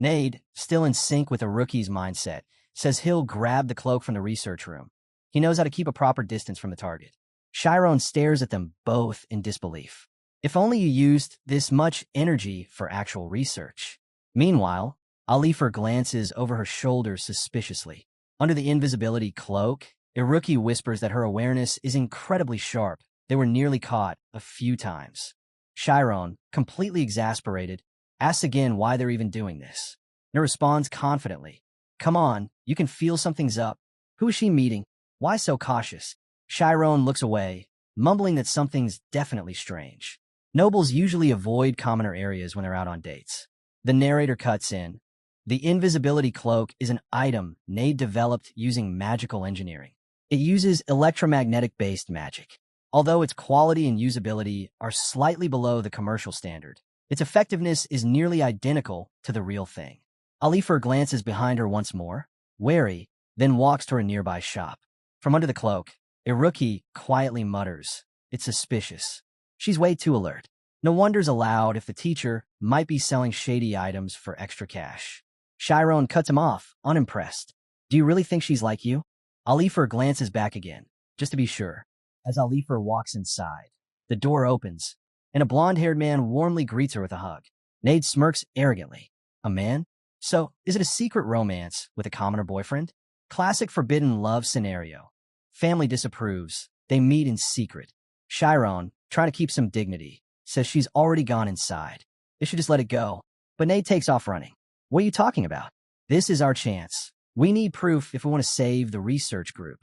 Nade, still in sync with Iruki's mindset, says he'll grab the cloak from the research room. He knows how to keep a proper distance from the target. Shyron stares at them both in disbelief. If only you used this much energy for actual research. Meanwhile, Alifer glances over her shoulder suspiciously. Under the invisibility cloak, Iruki whispers that her awareness is incredibly sharp. They were nearly caught a few times. Shyron, completely exasperated, asks again why they're even doing this. And responds confidently. Come on, you can feel something's up. Who is she meeting? Why so cautious? Shyron looks away, mumbling that something's definitely strange. Nobles usually avoid commoner areas when they're out on dates. The narrator cuts in. The invisibility cloak is an item Nade developed using magical engineering. It uses electromagnetic-based magic. Although its quality and usability are slightly below the commercial standard, its effectiveness is nearly identical to the real thing. Alifer glances behind her once more, wary, then walks to a nearby shop. From under the cloak, a rookie quietly mutters, "It's suspicious." She's way too alert. No wonders allowed if the teacher might be selling shady items for extra cash. Shyron cuts him off, unimpressed. "Do you really think she's like you?" Alifer glances back again, just to be sure. As Alifer walks inside, the door opens, and a blonde-haired man warmly greets her with a hug. Nade smirks arrogantly. A man? So, is it a secret romance with a commoner boyfriend? Classic forbidden love scenario. Family disapproves. They meet in secret. Shyron, trying to keep some dignity, says she's already gone inside. They should just let it go. But Nade takes off running. "What are you talking about? This is our chance. We need proof if we want to save the research group."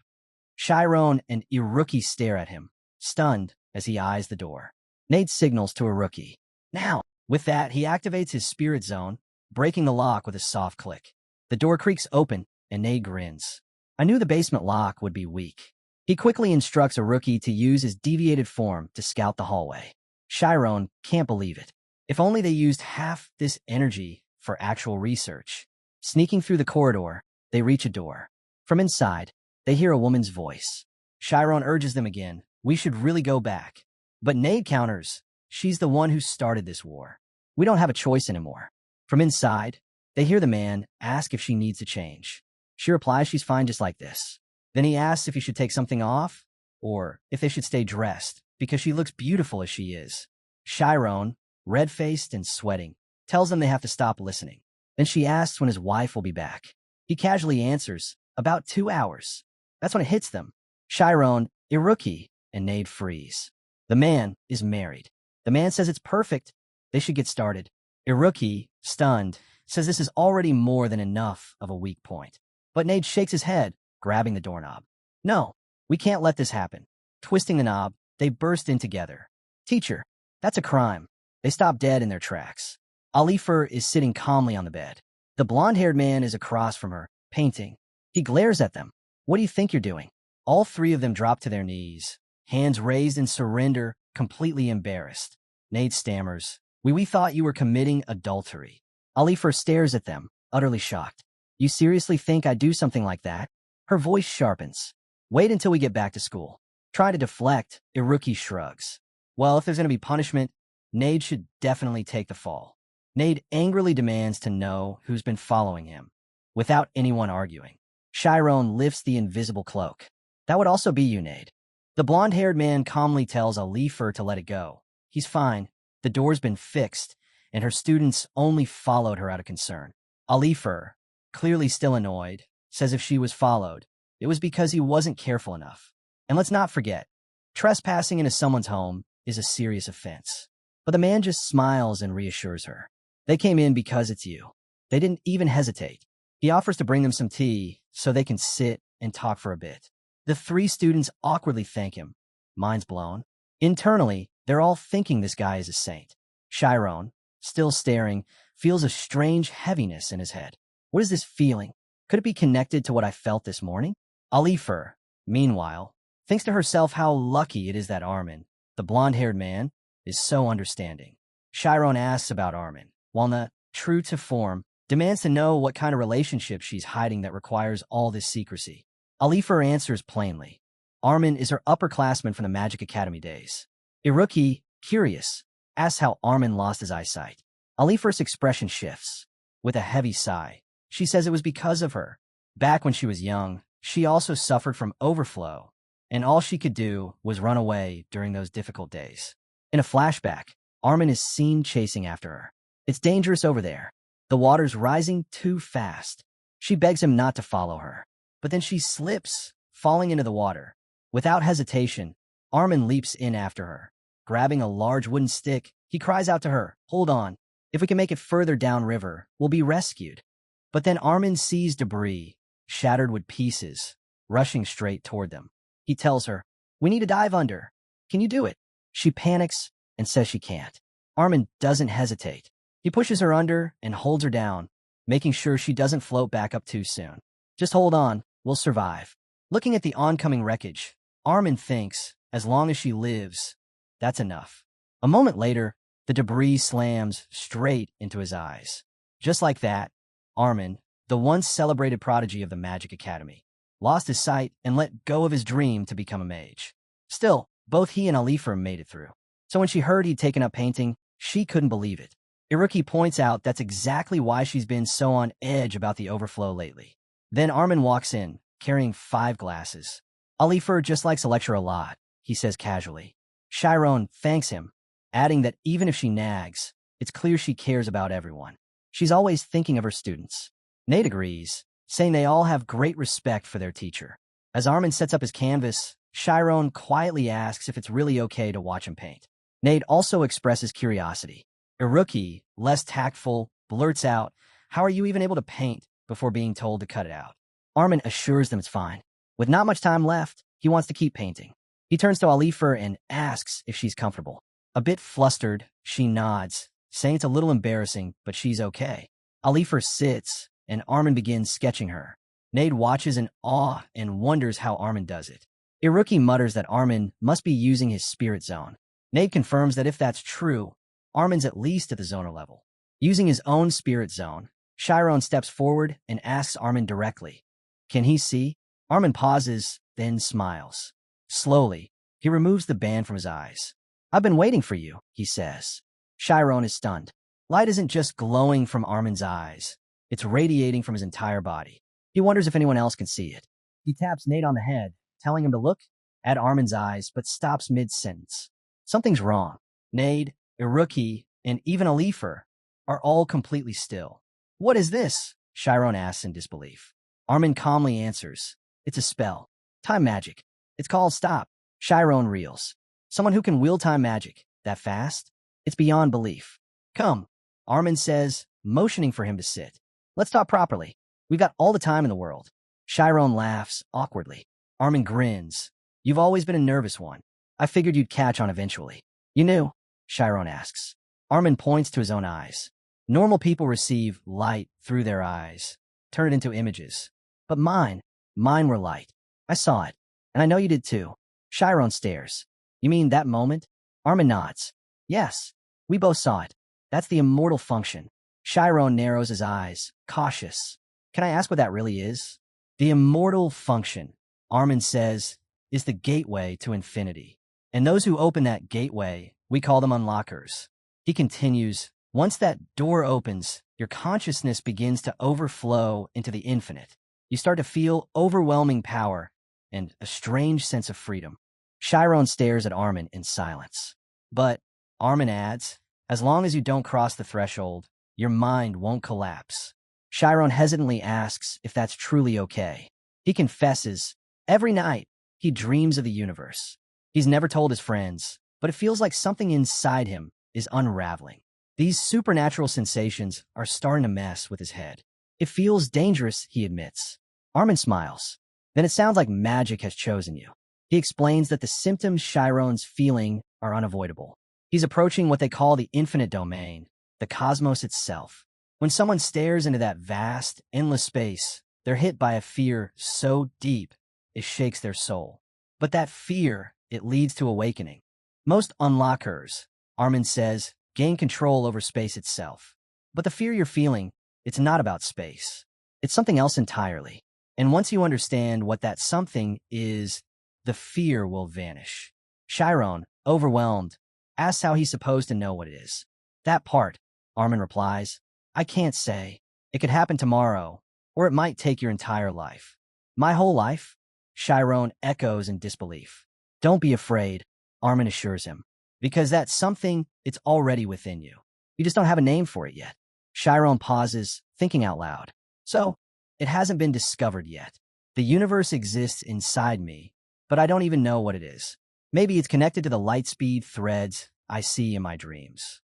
Shyron and Iruki stare at him, stunned as he eyes the door. Nade signals to Iruki. "Now!" With that, he activates his spirit zone, breaking the lock with a soft click. The door creaks open, and Nade grins. I knew the basement lock would be weak. He quickly instructs Iruki to use his deviated form to scout the hallway. Shyron can't believe it. If only they used half this energy for actual research. Sneaking through the corridor, they reach a door. From inside, they hear a woman's voice. Shyron urges them again, "We should really go back." But Nade counters, "She's the one who started this war. We don't have a choice anymore." From inside, they hear the man ask if she needs to change. She replies she's fine just like this. Then he asks if he should take something off, or if they should stay dressed, because she looks beautiful as she is. Shyron, red-faced and sweating, tells them they have to stop listening. Then she asks when his wife will be back. He casually answers, "About 2 hours." That's when it hits them. Shyron, Iruki, and Nade freeze. The man is married. The man says it's perfect. They should get started. Iruki, stunned, says this is already more than enough of a weak point. But Nade shakes his head, grabbing the doorknob. "No, we can't let this happen." Twisting the knob, they burst in together. "Teacher, that's a crime." They stop dead in their tracks. Alifer is sitting calmly on the bed. The blonde-haired man is across from her, painting. He glares at them. "What do you think you're doing?" All three of them drop to their knees, hands raised in surrender, completely embarrassed. Nade stammers, We thought you were committing adultery." Alifer stares at them, utterly shocked. "You seriously think I'd do something like that?" Her voice sharpens. "Wait until we get back to school." Try to deflect, Iruki shrugs. "Well, if there's going to be punishment, Nade should definitely take the fall." Nade angrily demands to know who's been following him, without anyone arguing. Shyron lifts the invisible cloak. "That would also be you, Nade." The blonde-haired man calmly tells Alifer to let it go. He's fine. The door's been fixed, and her students only followed her out of concern. Alifer, clearly still annoyed, says if she was followed, it was because he wasn't careful enough. And let's not forget, trespassing into someone's home is a serious offense. But the man just smiles and reassures her. They came in because it's you. They didn't even hesitate. He offers to bring them some tea so they can sit and talk for a bit. The three students awkwardly thank him. Minds blown. Internally, they're all thinking this guy is a saint. Shyron, still staring, feels a strange heaviness in his head. What is this feeling? Could it be connected to what I felt this morning? Alifer, meanwhile, thinks to herself how lucky it is that Armin, the blonde-haired man, is so understanding. Shyron asks about Armin. Walnut, true to form, demands to know what kind of relationship she's hiding that requires all this secrecy. Alifer answers plainly. Armin is her upperclassman from the Magic Academy days. Iruki, curious, asks how Armin lost his eyesight. Alifer's expression shifts. With a heavy sigh, she says it was because of her. Back when she was young, she also suffered from overflow, and all she could do was run away during those difficult days. In a flashback, Armin is seen chasing after her. It's dangerous over there. The water's rising too fast. She begs him not to follow her, but then she slips, falling into the water. Without hesitation, Armin leaps in after her. Grabbing a large wooden stick, he cries out to her, "Hold on. If we can make it further downriver, we'll be rescued." But then Armin sees debris, shattered wood pieces, rushing straight toward them. He tells her, "We need to dive under. Can you do it?" She panics and says she can't. Armin doesn't hesitate. He pushes her under and holds her down, making sure she doesn't float back up too soon. "Just hold on. We'll survive." Looking at the oncoming wreckage, Armin thinks, as long as she lives, that's enough. A moment later, the debris slams straight into his eyes. Just like that, Armin, the once celebrated prodigy of the Magic Academy, lost his sight and let go of his dream to become a mage. Still, both he and Alifer made it through. So when she heard he'd taken up painting, she couldn't believe it. Iruki points out that's exactly why she's been so on edge about the overflow lately. Then Armin walks in, carrying 5 glasses. Alifer just likes a lecture a lot, he says casually. Shyron thanks him, adding that even if she nags, it's clear she cares about everyone. She's always thinking of her students. Nate agrees, saying they all have great respect for their teacher. As Armin sets up his canvas, Shyron quietly asks if it's really okay to watch him paint. Nate also expresses curiosity. Iruki, less tactful, blurts out, "How are you even able to paint?" before being told to cut it out. Armin assures them it's fine. With not much time left, he wants to keep painting. He turns to Alifer and asks if she's comfortable. A bit flustered, she nods, saying it's a little embarrassing, but she's okay. Alifer sits, and Armin begins sketching her. Nade watches in awe and wonders how Armin does it. Iruki mutters that Armin must be using his spirit zone. Nade confirms that if that's true, Armin's at least at the zoner level. Using his own spirit zone, Shyron steps forward and asks Armin directly, "Can he see?" Armin pauses, then smiles. Slowly, he removes the band from his eyes. "I've been waiting for you," he says. Shyron is stunned. Light isn't just glowing from Armin's eyes. It's radiating from his entire body. He wonders if anyone else can see it. He taps Nate on the head, telling him to look at Armin's eyes, but stops mid-sentence. Something's wrong. Nade, Iruki, and even Alifer are all completely still. "What is this?" Shyron asks in disbelief. Armin calmly answers, "It's a spell. Time magic. It's called Stop." Shyron reels. "Someone who can wield time magic that fast? It's beyond belief." "Come," Armin says, motioning for him to sit. "Let's talk properly. We've got all the time in the world." Shyron laughs awkwardly. Armin grins. "You've always been a nervous one. I figured you'd catch on eventually." "You knew?" Shyron asks. Armin points to his own eyes. Normal people receive light through their eyes, turn it into images. But mine were light. I saw it, and I know you did too. Shyron stares. "You mean that moment?" Armin nods. "Yes, we both saw it. That's the immortal function." Shyron narrows his eyes, cautious. "Can I ask what that really is?" "The immortal function," Armin says, "is the gateway to infinity. And those who open that gateway, we call them unlockers." He continues, "Once that door opens, your consciousness begins to overflow into the infinite. You start to feel overwhelming power and a strange sense of freedom." Shyron stares at Armin in silence. "But," Armin adds, "as long as you don't cross the threshold, your mind won't collapse." Shyron hesitantly asks if that's truly okay. He confesses, every night, he dreams of the universe. He's never told his friends, but it feels like something inside him is unraveling. These supernatural sensations are starting to mess with his head. "It feels dangerous," he admits. Armin smiles. "Then it sounds like magic has chosen you." He explains that the symptoms Shyron's feeling are unavoidable. He's approaching what they call the infinite domain, the cosmos itself. When someone stares into that vast, endless space, they're hit by a fear so deep it shakes their soul. But that fear, it leads to awakening. Most unlockers, Armin says, gain control over space itself. But the fear you're feeling, it's not about space. It's something else entirely. And once you understand what that something is, the fear will vanish. Shyron, overwhelmed, asks how he's supposed to know what it is. "That part," Armin replies, "I can't say. It could happen tomorrow, or it might take your entire life." "My whole life?" Shyron echoes in disbelief. "Don't be afraid," Armin assures him, "because that's something, it's already within you. You just don't have a name for it yet." Shyron pauses, thinking out loud. "So, it hasn't been discovered yet. The universe exists inside me, but I don't even know what it is. Maybe it's connected to the light speed threads I see in my dreams."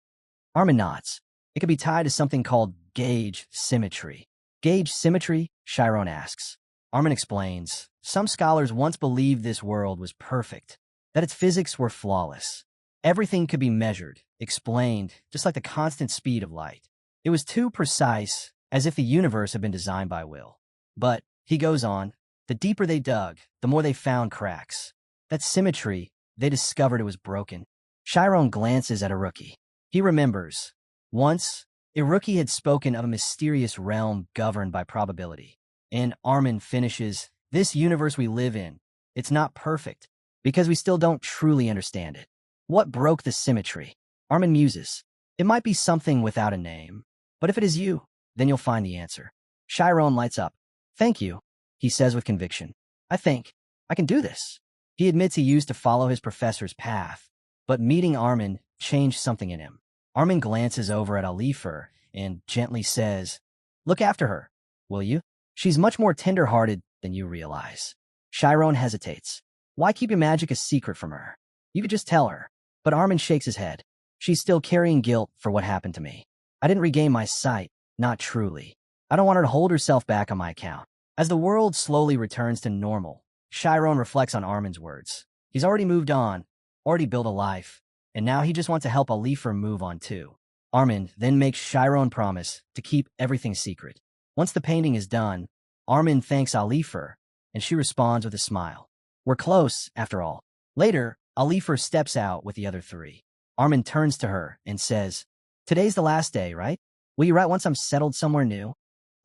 Armin nods. "It could be tied to something called gauge symmetry." "Gauge symmetry?" Shyron asks. Armin explains, "Some scholars once believed this world was perfect, that its physics were flawless. Everything could be measured, explained, just like the constant speed of light. It was too precise, as if the universe had been designed by will. But," he goes on, "the deeper they dug, the more they found cracks. That symmetry, they discovered it was broken." Shyron glances at Iruki. He remembers. Once, Iruki had spoken of a mysterious realm governed by probability. And Armin finishes, this universe we live in, it's not perfect, because we still don't truly understand it. What broke the symmetry? Armin muses, it might be something without a name, but if it is you, then you'll find the answer. Shyron lights up. Thank you, he says with conviction. I think I can do this. He admits he used to follow his professor's path, but meeting Armin changed something in him. Armin glances over at Alifer and gently says, look after her, will you? She's much more tender-hearted than you realize. Shyron hesitates. Why keep your magic a secret from her? You could just tell her. But Armin shakes his head. She's still carrying guilt for what happened to me. I didn't regain my sight, not truly. I don't want her to hold herself back on my account. As the world slowly returns to normal, Shyron reflects on Armin's words. He's already moved on, already built a life, and now he just wants to help Alifer move on too. Armin then makes Shyron promise to keep everything secret. Once the painting is done, Armin thanks Alifer, and she responds with a smile. We're close, after all. Later, Alifer steps out with the other three. Armin turns to her and says, today's the last day, right? Will you write once I'm settled somewhere new?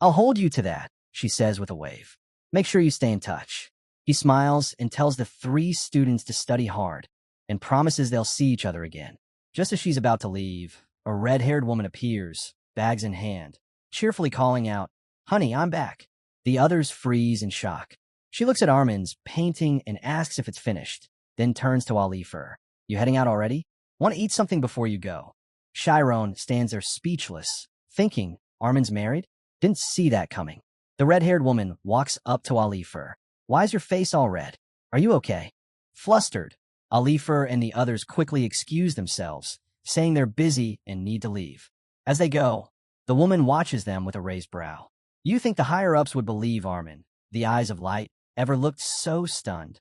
I'll hold you to that, she says with a wave. Make sure you stay in touch. He smiles and tells the three students to study hard and promises they'll see each other again. Just as she's about to leave, a red-haired woman appears, bags in hand, cheerfully calling out, honey, I'm back. The others freeze in shock. She looks at Armin's painting and asks if it's finished, then turns to Alifer. You heading out already? Want to eat something before you go? Shyron stands there speechless, thinking, Armin's married? Didn't see that coming. The red-haired woman walks up to Alifer. Why's your face all red? Are you okay? Flustered, Alifer and the others quickly excuse themselves, saying they're busy and need to leave. As they go, the woman watches them with a raised brow. You think the higher-ups would believe Armin, the eyes of light, ever looked so stunned.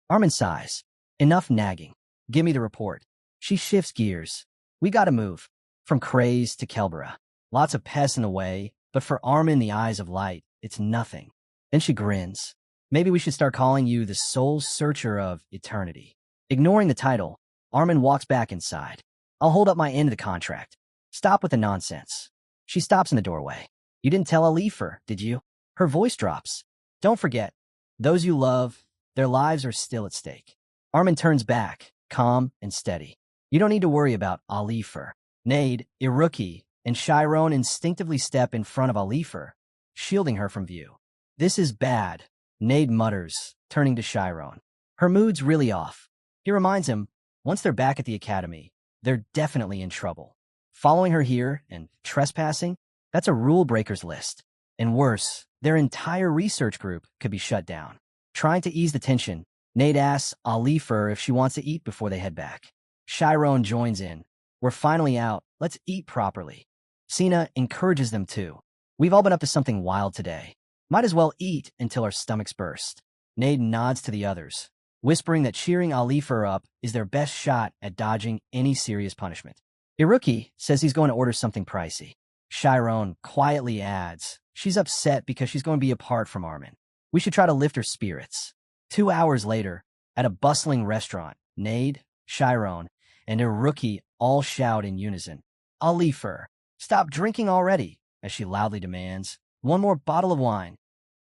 Armin sighs. Enough nagging. Give me the report. She shifts gears. We gotta move. From Craze to Kelbera. Lots of pests in the way, but for Armin, the eyes of light, it's nothing. Then she grins. Maybe we should start calling you the soul searcher of eternity. Ignoring the title, Armin walks back inside. I'll hold up my end of the contract. Stop with the nonsense. She stops in the doorway. You didn't tell Alifer, did you? Her voice drops. Don't forget, those you love, their lives are still at stake. Armin turns back, calm and steady. You don't need to worry about Alifer. Nade, Iruki, and Shyron instinctively step in front of Alifer, shielding her from view. This is bad, Nade mutters, turning to Shyron. Her mood's really off. He reminds him, once they're back at the academy, they're definitely in trouble. Following her here and trespassing, that's a rule breakers list. And worse, their entire research group could be shut down. Trying to ease the tension, Nade asks Alifer if she wants to eat before they head back. Shyron joins in. We're finally out. Let's eat properly. Sina encourages them too. We've all been up to something wild today. Might as well eat until our stomachs burst. Nade nods to the others, whispering that cheering Alifer up is their best shot at dodging any serious punishment. Iruki says he's going to order something pricey. Shyron quietly adds, she's upset because she's going to be apart from Armin. We should try to lift her spirits. 2 hours later, at a bustling restaurant, Nade, Shyron, and Iruki all shout in unison, Alifer, stop drinking already, as she loudly demands, one more bottle of wine.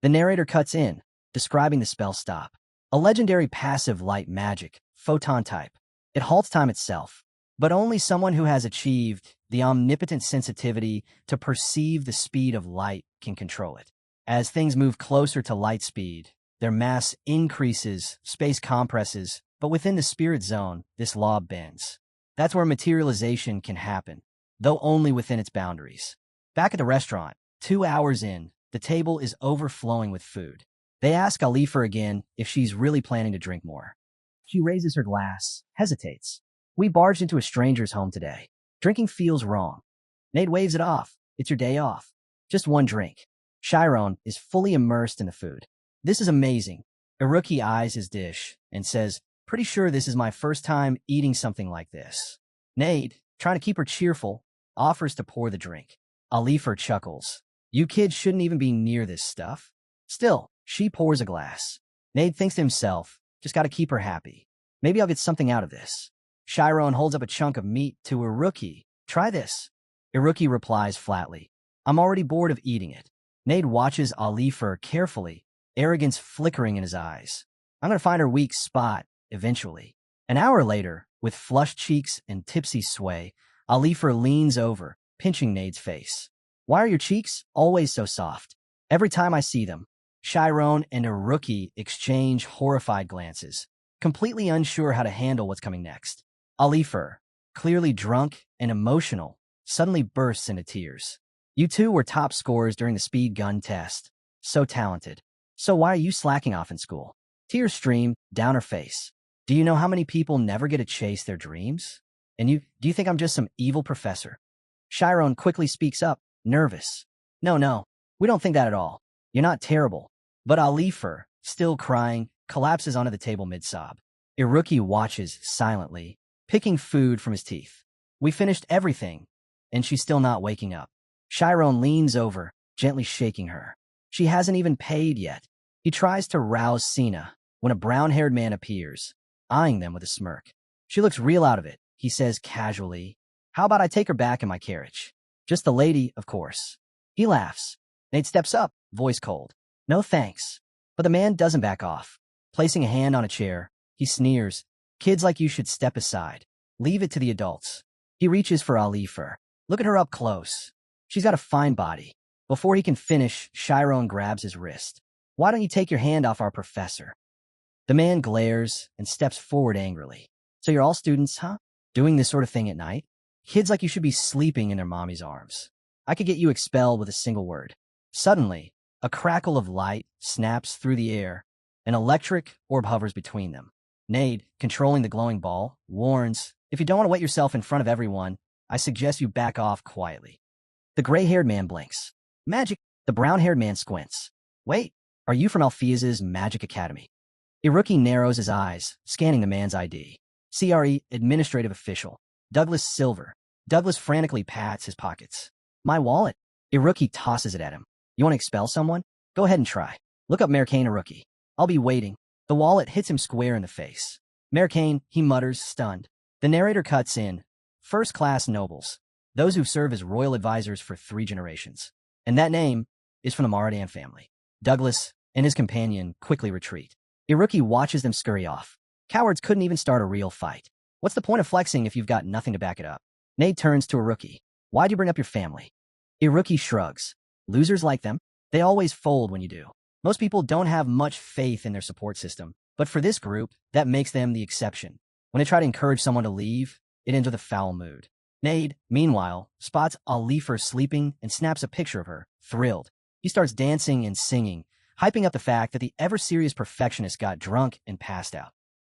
The narrator cuts in, describing the spell stop. A legendary passive light magic, photon type. It halts time itself, but only someone who has achieved the omnipotent sensitivity to perceive the speed of light can control it. As things move closer to light speed, their mass increases, space compresses, but within the spirit zone, this law bends. That's where materialization can happen, though only within its boundaries. Back at the restaurant, 2 hours in, the table is overflowing with food. They ask Alifer again if she's really planning to drink more. She raises her glass, hesitates. We barged into a stranger's home today. Drinking feels wrong. Nade waves it off. It's your day off. Just one drink. Shyron is fully immersed in the food. This is amazing. Iruki eyes his dish and says, pretty sure this is my first time eating something like this. Nade, trying to keep her cheerful, offers to pour the drink. Alifer chuckles. You kids shouldn't even be near this stuff. Still, she pours a glass. Nade thinks to himself, just gotta keep her happy. Maybe I'll get something out of this. Shyron holds up a chunk of meat to Iruki. Try this. Iruki replies flatly, I'm already bored of eating it. Nade watches Alifer carefully, arrogance flickering in his eyes. I'm going to find her weak spot, eventually. An hour later, with flushed cheeks and tipsy sway, Alifer leans over, pinching Nade's face. Why are your cheeks always so soft? Every time I see them, Shyron and Iruki exchange horrified glances, completely unsure how to handle what's coming next. Alifer, clearly drunk and emotional, suddenly bursts into tears. You two were top scorers during the speed gun test. So talented. So why are you slacking off in school? Tears stream down her face. Do you know how many people never get to chase their dreams? And do you think I'm just some evil professor? Shyron quickly speaks up, nervous. No, we don't think that at all. You're not terrible. But Alifer, still crying, collapses onto the table mid-sob. Iruki watches silently, picking food from his teeth. We finished everything, and she's still not waking up. Shyron leans over, gently shaking her. She hasn't even paid yet. He tries to rouse Sina when a brown-haired man appears, eyeing them with a smirk. She looks real out of it, he says casually. How about I take her back in my carriage? Just the lady, of course. He laughs. Nate steps up, voice cold. No thanks. But the man doesn't back off. Placing a hand on a chair, he sneers. Kids like you should step aside. Leave it to the adults. He reaches for Alifer. Look at her up close. She's got a fine body. Before he can finish, Shyron grabs his wrist. Why don't you take your hand off our professor? The man glares and steps forward angrily. So you're all students, huh? Doing this sort of thing at night? Kids like you should be sleeping in their mommy's arms. I could get you expelled with a single word. Suddenly, a crackle of light snaps through the air. An electric orb hovers between them. Nade, controlling the glowing ball, warns, if you don't want to wet yourself in front of everyone, I suggest you back off quietly. The gray-haired man blinks. Magic. The brown-haired man squints. Wait, are you from Alpheus's Magic Academy? Iruki narrows his eyes, scanning the man's ID. CRE, administrative official. Douglas Silver. Douglas frantically pats his pockets. My wallet. Iruki tosses it at him. You want to expel someone? Go ahead and try. Look up Mercane Iruki. I'll be waiting. The wallet hits him square in the face. Mercane, he mutters, stunned. The narrator cuts in. First-class nobles. Those who serve as royal advisors for 3 generations. And that name is from the Maradan family. Douglas and his companion quickly retreat. Iruki watches them scurry off. Cowards couldn't even start a real fight. What's the point of flexing if you've got nothing to back it up? Nate turns to Iruki. Why'd you bring up your family? Iruki shrugs. Losers like them. They always fold when you do. Most people don't have much faith in their support system, but for this group, that makes them the exception. When they try to encourage someone to leave, it ends with a foul mood. Nade, meanwhile, spots Alifer sleeping and snaps a picture of her, thrilled. He starts dancing and singing, hyping up the fact that the ever-serious perfectionist got drunk and passed out.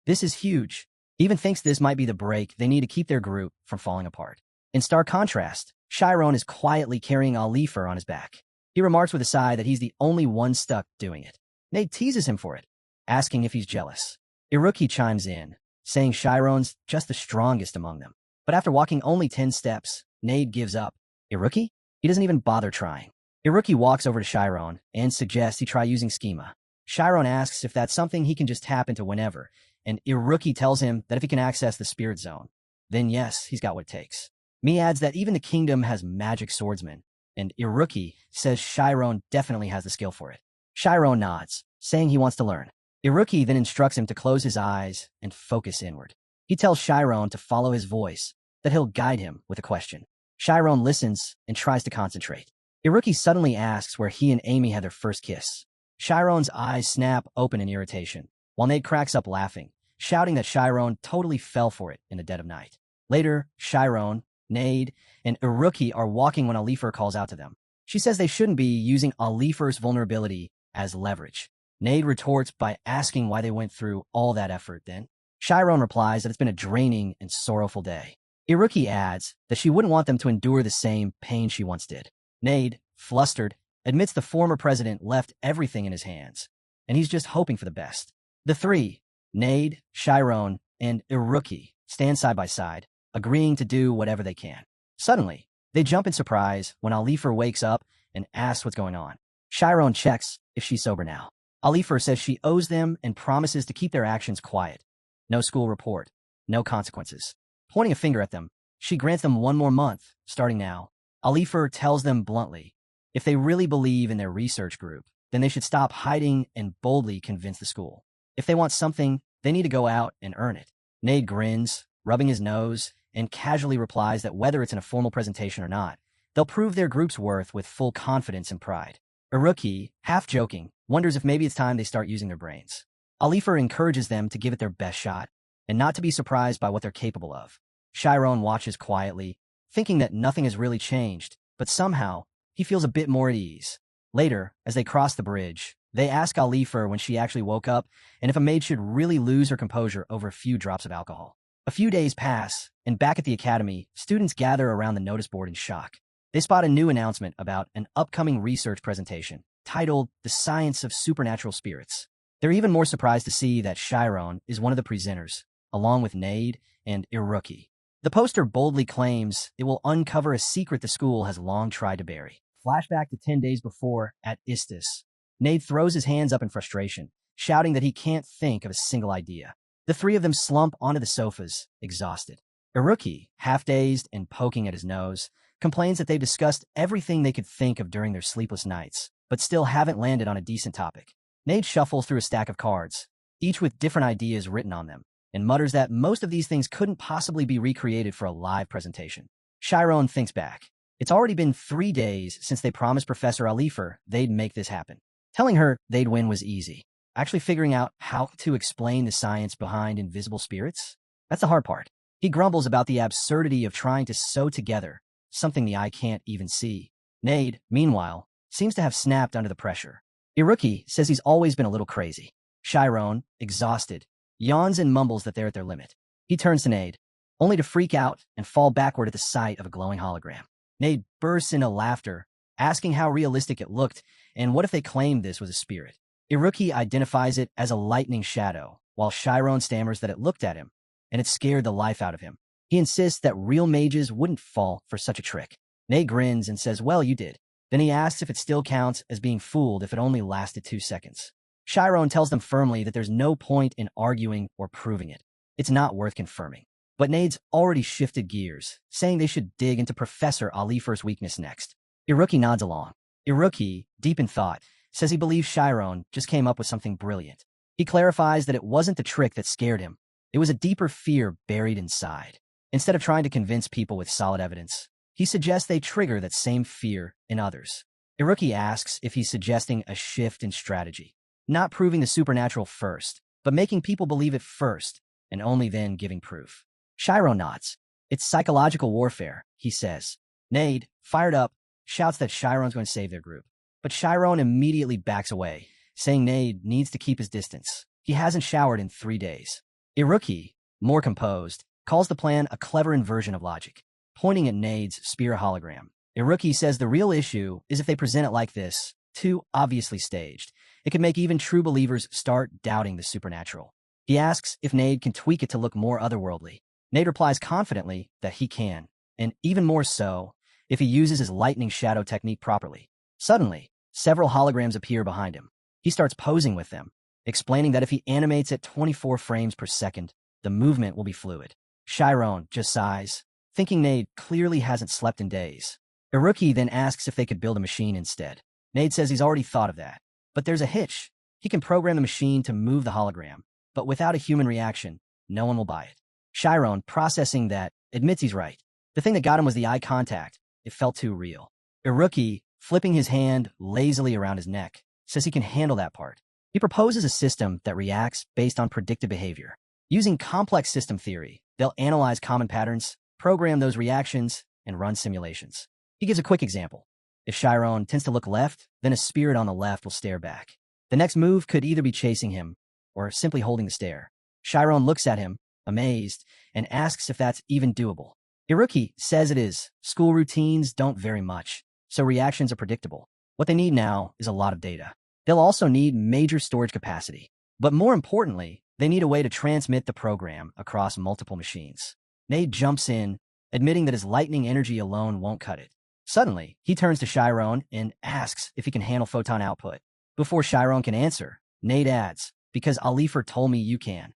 This is huge. He even thinks this might be the break they need to keep their group from falling apart. In stark contrast, Shyron is quietly carrying Alifer on his back. He remarks with a sigh that he's the only one stuck doing it. Nade teases him for it, asking if he's jealous. Iruki chimes in, saying Shyron's just the strongest among them. But after walking only 10 steps, Nade gives up. Iruki? He doesn't even bother trying. Iruki walks over to Shyron and suggests he try using Schema. Shyron asks if that's something he can just tap into whenever, and Iruki tells him that if he can access the spirit zone, then yes, he's got what it takes. Mi adds that even the kingdom has magic swordsmen, and Iruki says Shyron definitely has the skill for it. Shyron nods, saying he wants to learn. Iruki then instructs him to close his eyes and focus inward. He tells Shyron to follow his voice, that he'll guide him with a question. Shyron listens and tries to concentrate. Iruki suddenly asks where he and Amy had their first kiss. Shyron's eyes snap open in irritation, while Nade cracks up laughing, shouting that Shyron totally fell for it in the dead of night. Later, Shyron, Nade, and Iruki are walking when Alifer calls out to them. She says they shouldn't be using Alifer's vulnerability as leverage. Nade retorts by asking why they went through all that effort then. Shyron replies that it's been a draining and sorrowful day. Iruki adds that she wouldn't want them to endure the same pain she once did. Nade, flustered, admits the former president left everything in his hands, and he's just hoping for the best. The three, Nade, Shyron, and Iruki, stand side by side, agreeing to do whatever they can. Suddenly, they jump in surprise when Alifer wakes up and asks what's going on. Shyron checks if she's sober now. Alifer says she owes them and promises to keep their actions quiet. No school report, no consequences. Pointing a finger at them, she grants them 1 more month, starting now. Alifer tells them bluntly, if they really believe in their research group, then they should stop hiding and boldly convince the school. If they want something, they need to go out and earn it. Nade grins, rubbing his nose, and casually replies that whether it's in a formal presentation or not, they'll prove their group's worth with full confidence and pride. Iruki, half joking, wonders if maybe it's time they start using their brains. Alifer encourages them to give it their best shot, and not to be surprised by what they're capable of. Shyron watches quietly, thinking that nothing has really changed, but somehow, he feels a bit more at ease. Later, as they cross the bridge, they ask Alifer when she actually woke up and if a maid should really lose her composure over a few drops of alcohol. A few days pass, and back at the academy, students gather around the notice board in shock. They spot a new announcement about an upcoming research presentation titled The Science of Supernatural Spirits. They're even more surprised to see that Shyron is one of the presenters, along with Nade and Iruki. The poster boldly claims it will uncover a secret the school has long tried to bury. Flashback to 10 days before at Istis. Nade throws his hands up in frustration, shouting that he can't think of a single idea. The three of them slump onto the sofas, exhausted. Iruki, half-dazed and poking at his nose, complains that they've discussed everything they could think of during their sleepless nights, but still haven't landed on a decent topic. Nade shuffles through a stack of cards, each with different ideas written on them, and mutters that most of these things couldn't possibly be recreated for a live presentation. Shyron thinks back. It's already been 3 days since they promised Professor Alifer they'd make this happen. Telling her they'd win was easy. Actually figuring out how to explain the science behind invisible spirits? That's the hard part. He grumbles about the absurdity of trying to sew together something the eye can't even see. Nade, meanwhile, seems to have snapped under the pressure. Iruki says he's always been a little crazy. Shyron, exhausted, yawns and mumbles that they're at their limit. He turns to Nade, only to freak out and fall backward at the sight of a glowing hologram. Nade bursts into laughter, asking how realistic it looked and what if they claimed this was a spirit. Iruki identifies it as a lightning shadow, while Shyron stammers that it looked at him, and it scared the life out of him. He insists that real mages wouldn't fall for such a trick. Nade grins and says, well, you did. Then he asks if it still counts as being fooled if it only lasted 2 seconds. Shyron tells them firmly that there's no point in arguing or proving it. It's not worth confirming. But Nade's already shifted gears, saying they should dig into Professor Alifer's weakness next. Iruki nods along. Iruki, deep in thought, says he believes Shyron just came up with something brilliant. He clarifies that it wasn't the trick that scared him. It was a deeper fear buried inside. Instead of trying to convince people with solid evidence, he suggests they trigger that same fear in others. Iruki asks if he's suggesting a shift in strategy. Not proving the supernatural first, but making people believe it first, and only then giving proof. Shyron nods. It's psychological warfare, he says. Nade, fired up, shouts that Shyron's going to save their group. But Shyron immediately backs away, saying Nade needs to keep his distance. He hasn't showered in 3 days. Iruki, more composed, calls the plan a clever inversion of logic, pointing at Nade's spear hologram. Iruki says the real issue is if they present it like this, too obviously staged. It could make even true believers start doubting the supernatural. He asks if Nade can tweak it to look more otherworldly. Nade replies confidently that he can, and even more so if he uses his lightning shadow technique properly. Suddenly, several holograms appear behind him. He starts posing with them, explaining that if he animates at 24 frames per second, the movement will be fluid. Shyron just sighs, thinking Nade clearly hasn't slept in days. Iruki then asks if they could build a machine instead. Nade says he's already thought of that. But there's a hitch. He can program the machine to move the hologram, but without a human reaction, no one will buy it. Shyron, processing that, admits he's right. The thing that got him was the eye contact. It felt too real. Iruki, flipping his hand lazily around his neck, says he can handle that part. He proposes a system that reacts based on predictive behavior. Using complex system theory, they'll analyze common patterns, program those reactions, and run simulations. He gives a quick example. If Shyron tends to look left, then a spirit on the left will stare back. The next move could either be chasing him or simply holding the stare. Shyron looks at him, amazed, and asks if that's even doable. Iruki says it is. School routines don't vary much, so reactions are predictable. What they need now is a lot of data. They'll also need major storage capacity. But more importantly, they need a way to transmit the program across multiple machines. Nade jumps in, admitting that his lightning energy alone won't cut it. Suddenly, he turns to Shyron and asks if he can handle photon output. Before Shyron can answer, Nade adds, because Alifer told me you can.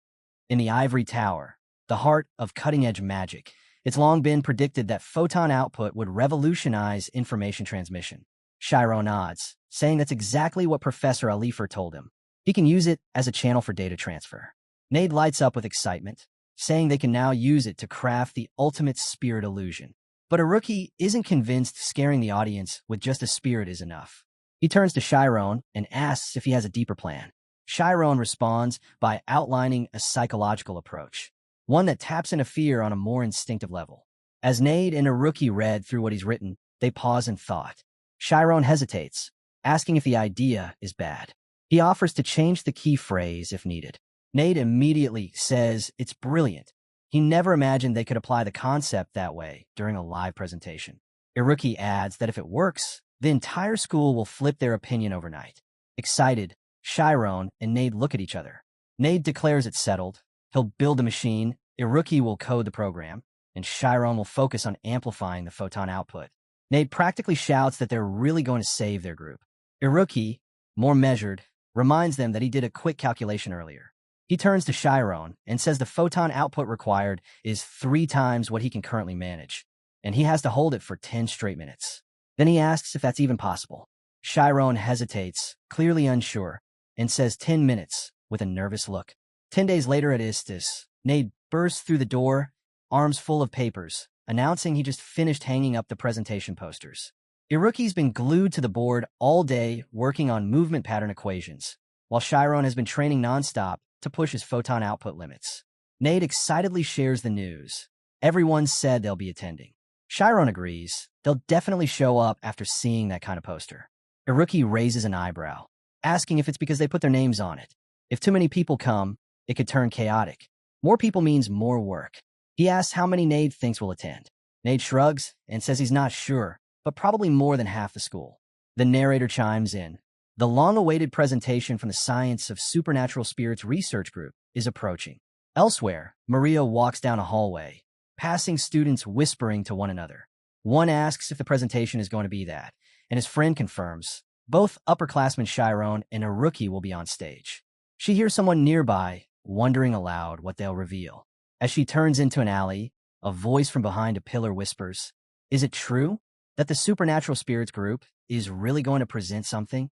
In the ivory tower, the heart of cutting-edge magic, It's long been predicted that photon output would revolutionize information transmission. Shyron nods, saying that's exactly what Professor Alifer told him. He can use it as a channel for data transfer. Nade lights up with excitement, saying they can now use it to craft the ultimate spirit illusion. But a rookie isn't convinced scaring the audience with just a spirit is enough. He turns to Shyron and asks if he has a deeper plan. Shyron responds by outlining a psychological approach, one that taps into fear on a more instinctive level. As Nade and a rookie read through what he's written, they pause in thought. Shyron hesitates, asking if the idea is bad. He offers to change the key phrase if needed. Nade immediately says it's brilliant. He never imagined they could apply the concept that way during a live presentation. Iruki adds that if it works, the entire school will flip their opinion overnight. Excited, Shyron and Nade look at each other. Nade declares it's settled. He'll build the machine, Iruki will code the program, and Shyron will focus on amplifying the photon output. Nade practically shouts that they're really going to save their group. Iruki, more measured, reminds them that he did a quick calculation earlier. He turns to Shyron and says the photon output required is 3 times what he can currently manage, and he has to hold it for 10 straight minutes. Then he asks if that's even possible. Shyron hesitates, clearly unsure, and says 10 minutes with a nervous look. 10 days later at Istis, Nade bursts through the door, arms full of papers, announcing he just finished hanging up the presentation posters. Iruki's been glued to the board all day working on movement pattern equations, while Shyron has been training nonstop to push his photon output limits. Nade excitedly shares the news. Everyone said they'll be attending. Shyron agrees. They'll definitely show up after seeing that kind of poster. Iruki raises an eyebrow, asking if it's because they put their names on it. If too many people come, it could turn chaotic. More people means more work. He asks how many Nade thinks will attend. Nade shrugs and says he's not sure, but probably more than half the school. The narrator chimes in. The long-awaited presentation from the Science of Supernatural Spirits Research Group is approaching. Elsewhere, Maria walks down a hallway, passing students whispering to one another. One asks if the presentation is going to be that, and his friend confirms. Both upperclassmen Shyron and a rookie will be on stage. She hears someone nearby, wondering aloud what they'll reveal. As she turns into an alley, a voice from behind a pillar whispers, "Is it true that the Supernatural Spirits Group is really going to present something?"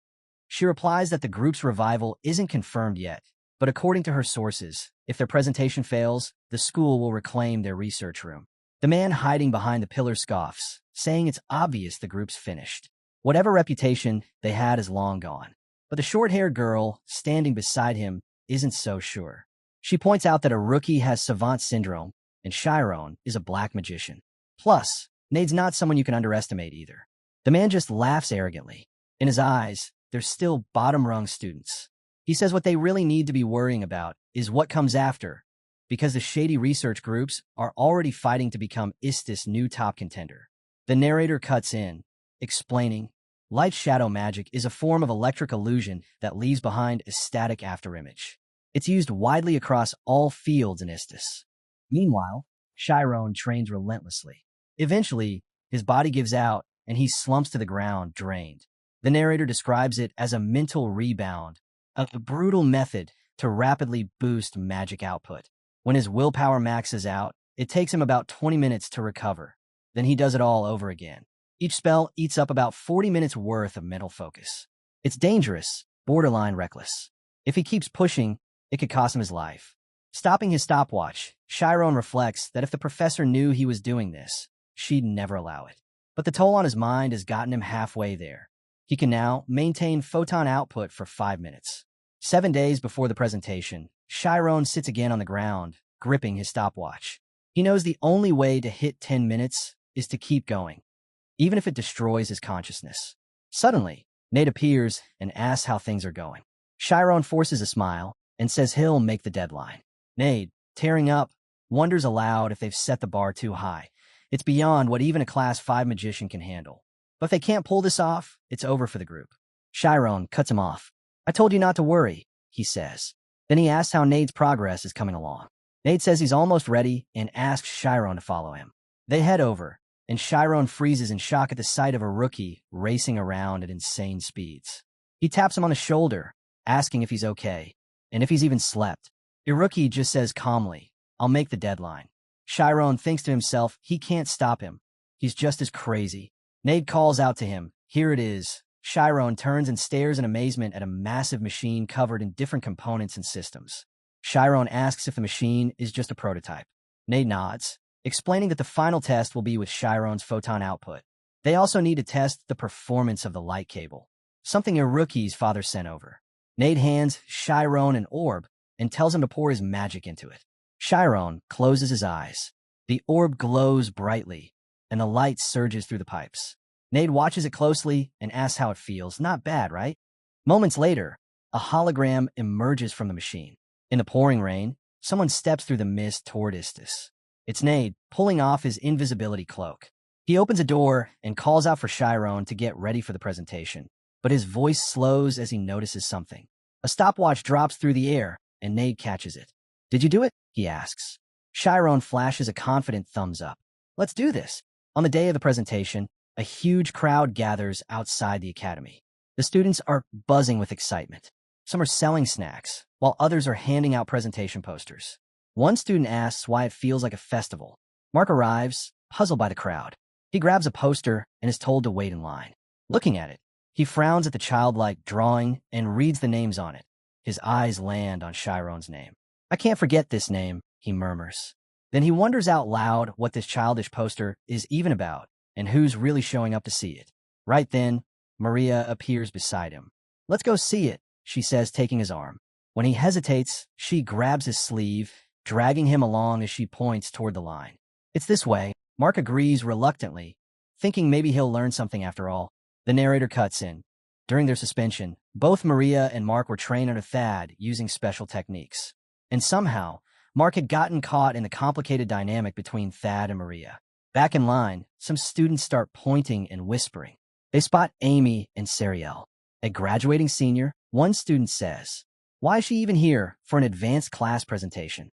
She replies that the group's revival isn't confirmed yet, but according to her sources, if their presentation fails, the school will reclaim their research room. The man hiding behind the pillar scoffs, saying it's obvious the group's finished. Whatever reputation they had is long gone. But the short-haired girl standing beside him isn't so sure. She points out that a rookie has savant syndrome, and Shyron is a black magician. Plus, Nade's not someone you can underestimate either. The man just laughs arrogantly. In his eyes, they're still bottom-rung students. He says what they really need to be worrying about is what comes after, because the shady research groups are already fighting to become Istis' new top contender. The narrator cuts in, explaining, light shadow magic is a form of electric illusion that leaves behind a static afterimage. It's used widely across all fields in Istis. Meanwhile, Shyron trains relentlessly. Eventually, his body gives out and he slumps to the ground, drained. The narrator describes it as a mental rebound, a brutal method to rapidly boost magic output. When his willpower maxes out, it takes him about 20 minutes to recover. Then he does it all over again. Each spell eats up about 40 minutes worth of mental focus. It's dangerous, borderline reckless. If he keeps pushing, it could cost him his life. Stopping his stopwatch, Shyron reflects that if the professor knew he was doing this, she'd never allow it. But the toll on his mind has gotten him halfway there. He can now maintain photon output for 5 minutes. 7 days before the presentation, Shyron sits again on the ground, gripping his stopwatch. He knows the only way to hit 10 minutes is to keep going, even if it destroys his consciousness. Suddenly, Nate appears and asks how things are going. Shyron forces a smile and says he'll make the deadline. Nate, tearing up, wonders aloud if they've set the bar too high. It's beyond what even a Class 5 magician can handle. But if they can't pull this off, it's over for the group. Shyron cuts him off. "I told you not to worry," he says. Then he asks how Nade's progress is coming along. Nade says he's almost ready and asks Shyron to follow him. They head over, and Shyron freezes in shock at the sight of a rookie racing around at insane speeds. He taps him on the shoulder, asking if he's okay, and if he's even slept. Iruki just says calmly, "I'll make the deadline." Shyron thinks to himself he can't stop him. He's just as crazy. Nade calls out to him. Here it is. Shyron turns and stares in amazement at a massive machine covered in different components and systems. Shyron asks if the machine is just a prototype. Nade nods, explaining that the final test will be with Shyron's photon output. They also need to test the performance of the light cable, something Iruki's father sent over. Nade hands Shyron an orb and tells him to pour his magic into it. Shyron closes his eyes. The orb glows brightly, and the light surges through the pipes. Nade watches it closely and asks how it feels. Not bad, right? Moments later, a hologram emerges from the machine. In the pouring rain, someone steps through the mist toward Istis. It's Nade, pulling off his invisibility cloak. He opens a door and calls out for Shyron to get ready for the presentation, but his voice slows as he notices something. A stopwatch drops through the air, and Nade catches it. Did you do it? He asks. Shyron flashes a confident thumbs up. Let's do this. On the day of the presentation, a huge crowd gathers outside the academy. The students are buzzing with excitement. Some are selling snacks, while others are handing out presentation posters. One student asks why it feels like a festival. Mark arrives, puzzled by the crowd. He grabs a poster and is told to wait in line. Looking at it, he frowns at the childlike drawing and reads the names on it. His eyes land on Shyron's name. I can't forget this name, he murmurs. Then he wonders out loud what this childish poster is even about and who's really showing up to see it. Right then, Maria appears beside him. Let's go see it, she says, taking his arm. When he hesitates, she grabs his sleeve, dragging him along as she points toward the line. It's this way. Mark agrees reluctantly, thinking maybe he'll learn something after all. The narrator cuts in. During their suspension, both Maria and Mark were trained under Thad using special techniques. And somehow, Mark had gotten caught in the complicated dynamic between Thad and Maria. Back in line, some students start pointing and whispering. They spot Amy and Sariel. A graduating senior, one student says, "Why is she even here for an advanced class presentation?"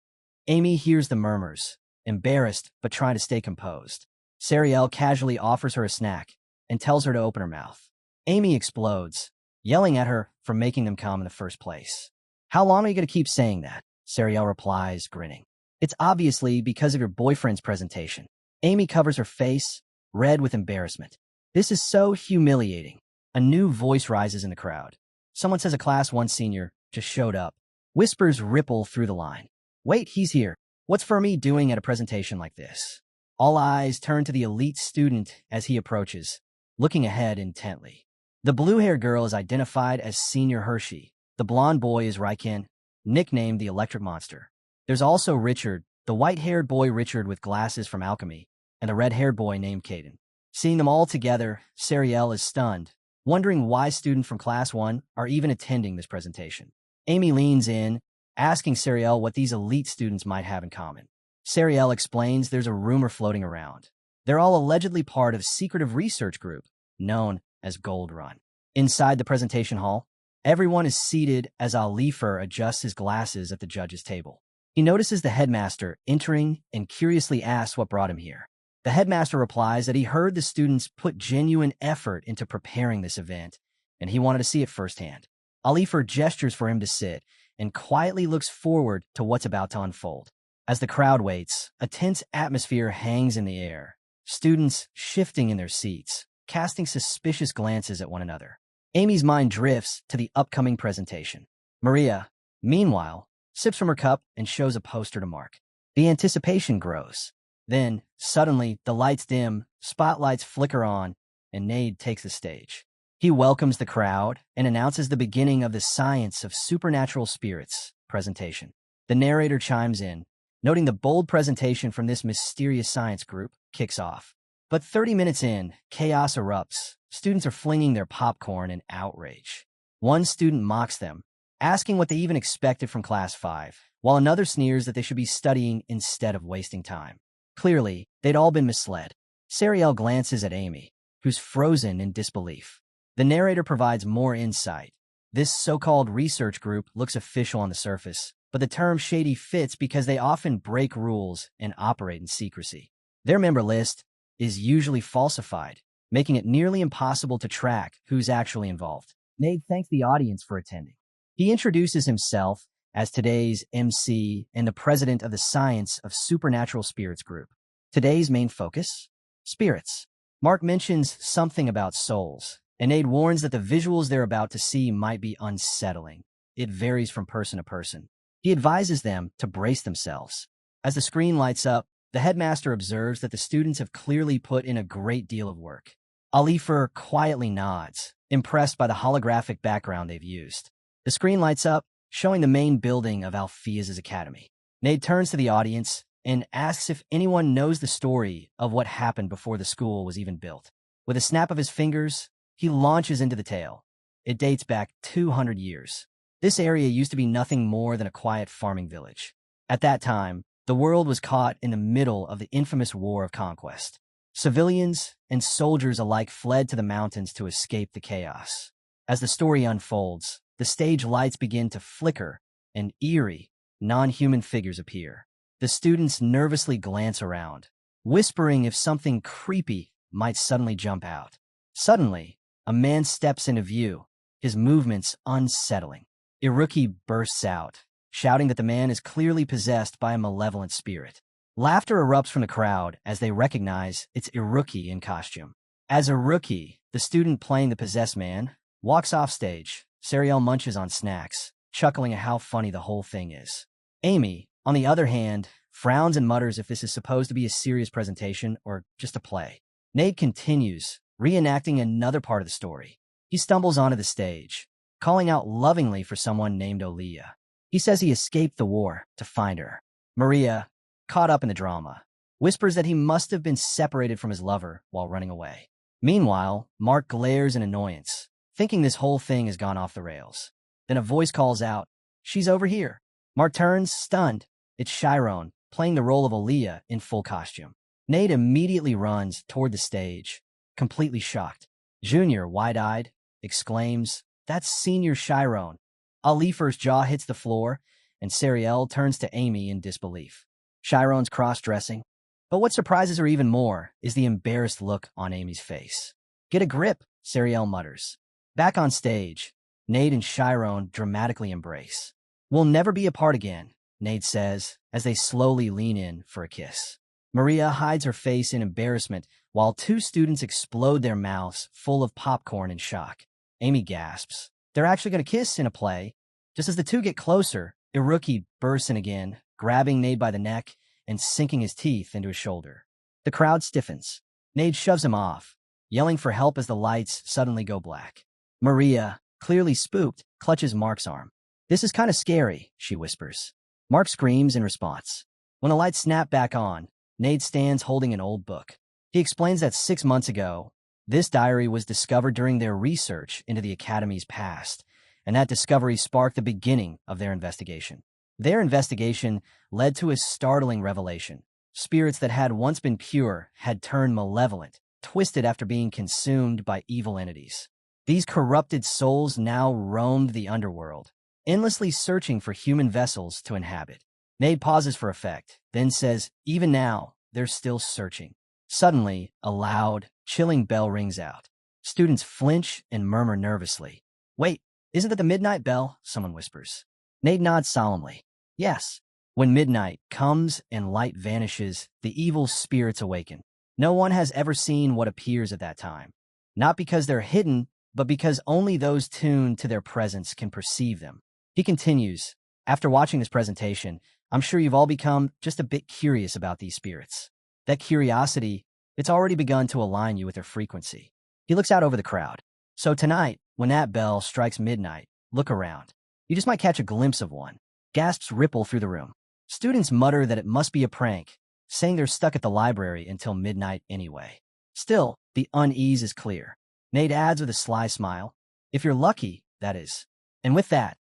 Amy hears the murmurs, embarrassed but trying to stay composed. Sariel casually offers her a snack and tells her to open her mouth. Amy explodes, yelling at her for making them come in the first place. "How long are you going to keep saying that?" Sariel replies, grinning. "It's obviously because of your boyfriend's presentation." Amy covers her face, red with embarrassment. This is so humiliating. A new voice rises in the crowd. Someone says a Class 1 senior just showed up. Whispers ripple through the line. "Wait, he's here. What's Fermi doing at a presentation like this?" All eyes turn to the elite student as he approaches, looking ahead intently. The blue-haired girl is identified as Senior Hershey. The blonde boy is Ryken, nicknamed the Electric Monster. There's also Richard, the white-haired boy Richard with glasses from Alchemy, and the red-haired boy named Caden. Seeing them all together, Sariel is stunned, wondering why students from Class 1 are even attending this presentation. Amy leans in, asking Sariel what these elite students might have in common. Sariel explains there's a rumor floating around. They're all allegedly part of a secretive research group known as Gold Run. Inside the presentation hall, everyone is seated as Alifer adjusts his glasses at the judge's table. He notices the headmaster entering and curiously asks what brought him here. The headmaster replies that he heard the students put genuine effort into preparing this event, and he wanted to see it firsthand. Alifer gestures for him to sit and quietly looks forward to what's about to unfold. As the crowd waits, a tense atmosphere hangs in the air, students shifting in their seats, casting suspicious glances at one another. Amy's mind drifts to the upcoming presentation. Maria, meanwhile, sips from her cup and shows a poster to Mark. The anticipation grows. Then, suddenly, the lights dim, spotlights flicker on, and Nade takes the stage. He welcomes the crowd and announces the beginning of the Science of Supernatural Spirits presentation. The narrator chimes in, noting the bold presentation from this mysterious science group kicks off. But 30 minutes in, chaos erupts. Students are flinging their popcorn in outrage. One student mocks them, asking what they even expected from Class 5, while another sneers that they should be studying instead of wasting time. Clearly, they'd all been misled. Sariel glances at Amy, who's frozen in disbelief. The narrator provides more insight. This so-called research group looks official on the surface, but the term shady fits because they often break rules and operate in secrecy. Their member list is usually falsified, making it nearly impossible to track who's actually involved. Nade thanks the audience for attending. He introduces himself as today's MC and the president of the Science of Supernatural Spirits group. Today's main focus? Spirits. Mark mentions something about souls, and Nade warns that the visuals they're about to see might be unsettling. It varies from person to person. He advises them to brace themselves. As the screen lights up, the headmaster observes that the students have clearly put in a great deal of work. Alifer quietly nods, impressed by the holographic background they've used. The screen lights up, showing the main building of Alphea's academy. Nade turns to the audience and asks if anyone knows the story of what happened before the school was even built. With a snap of his fingers, he launches into the tale. It dates back 200 years. This area used to be nothing more than a quiet farming village. At that time, the world was caught in the middle of the infamous War of Conquest. Civilians and soldiers alike fled to the mountains to escape the chaos. As the story unfolds, the stage lights begin to flicker and eerie, non-human figures appear. The students nervously glance around, whispering if something creepy might suddenly jump out. Suddenly, a man steps into view, his movements unsettling. Iruki bursts out, shouting that the man is clearly possessed by a malevolent spirit. Laughter erupts from the crowd as they recognize it's Iruki in costume. As Iruki, the student playing the possessed man, walks off stage, Sariel munches on snacks, chuckling at how funny the whole thing is. Amy, on the other hand, frowns and mutters if this is supposed to be a serious presentation or just a play. Nade continues, reenacting another part of the story. He stumbles onto the stage, calling out lovingly for someone named Olia. He says he escaped the war to find her. Maria, caught up in the drama, whispers that he must have been separated from his lover while running away. Meanwhile, Mark glares in annoyance, thinking this whole thing has gone off the rails. Then a voice calls out, "She's over here." Mark turns, stunned. It's Shyron, playing the role of Olia in full costume. Nade immediately runs toward the stage, completely shocked. Junior, wide-eyed, exclaims, "That's Senior Shyron." Alifer's jaw hits the floor, and Sariel turns to Amy in disbelief. Chiron's cross-dressing. But what surprises her even more is the embarrassed look on Amy's face. "Get a grip," Sariel mutters. Back on stage, Nade and Chiron dramatically embrace. "We'll never be apart again," Nade says, as they slowly lean in for a kiss. Maria hides her face in embarrassment while two students explode their mouths full of popcorn in shock. Amy gasps. They're actually going to kiss in a play. Just as the two get closer, Iruki bursts in again, grabbing Nade by the neck and sinking his teeth into his shoulder. The crowd stiffens. Nade shoves him off, yelling for help as the lights suddenly go black. Maria, clearly spooked, clutches Mark's arm. "This is kind of scary," she whispers. Mark screams in response. When the lights snap back on, Nade stands holding an old book. He explains that 6 months ago, this diary was discovered during their research into the Academy's past, and that discovery sparked the beginning of their investigation. Their investigation led to a startling revelation. Spirits that had once been pure had turned malevolent, twisted after being consumed by evil entities. These corrupted souls now roamed the underworld, endlessly searching for human vessels to inhabit. Nade pauses for effect, then says, "Even now, they're still searching." Suddenly, a loud, chilling bell rings out. Students flinch and murmur nervously. "Wait, isn't that the midnight bell?" someone whispers. Nade nods solemnly. "Yes. When midnight comes and light vanishes, the evil spirits awaken. No one has ever seen what appears at that time. Not because they're hidden, but because only those tuned to their presence can perceive them." He continues, "After watching this presentation, I'm sure you've all become just a bit curious about these spirits. That curiosity, it's already begun to align you with their frequency." He looks out over the crowd. "So tonight, when that bell strikes midnight, look around. You just might catch a glimpse of one." Gasps ripple through the room. Students mutter that it must be a prank, saying they're stuck at the library until midnight anyway. Still, the unease is clear. Nade adds with a sly smile, "If you're lucky, that is." And with that,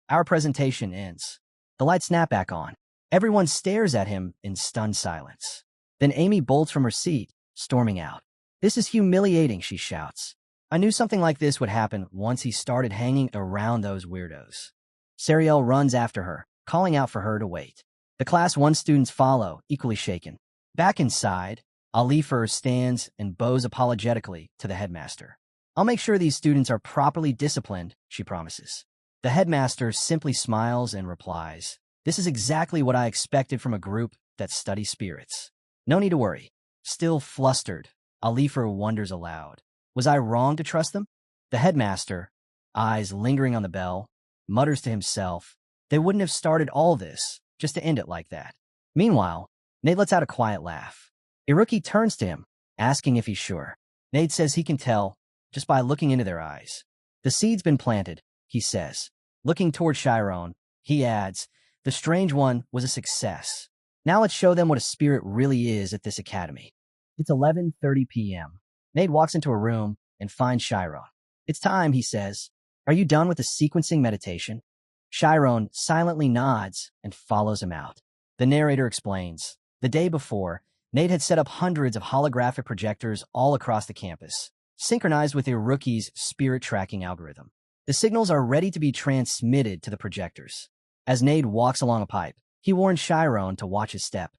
our presentation ends. The lights snap back on. Everyone stares at him in stunned silence. Then Amy bolts from her seat, storming out. "This is humiliating," she shouts. "I knew something like this would happen once he started hanging around those weirdos." Sariel runs after her, calling out for her to wait. The Class 1 students follow, equally shaken. Back inside, Alifer stands and bows apologetically to the headmaster. "I'll make sure these students are properly disciplined," she promises. The headmaster simply smiles and replies, "This is exactly what I expected from a group that study spirits. No need to worry." Still flustered, Alifer wonders aloud, "Was I wrong to trust them?" The headmaster, eyes lingering on the bell, mutters to himself, "They wouldn't have started all this just to end it like that." Meanwhile, Nate lets out a quiet laugh. Iruki turns to him, asking if he's sure. Nate says he can tell just by looking into their eyes. "The seed's been planted," he says. Looking toward Shyron, he adds, "The strange one was a success. Now let's show them what a spirit really is at this academy." It's 11:30 p.m. Nate walks into a room and finds Shyron. "It's time," he says. "Are you done with the sequencing meditation?" Shyron silently nods and follows him out. The narrator explains, the day before, Nate had set up hundreds of holographic projectors all across the campus, synchronized with Iruki's spirit tracking algorithm. The signals are ready to be transmitted to the projectors. As Nate walks along a pipe, he warns Shyron to watch his step.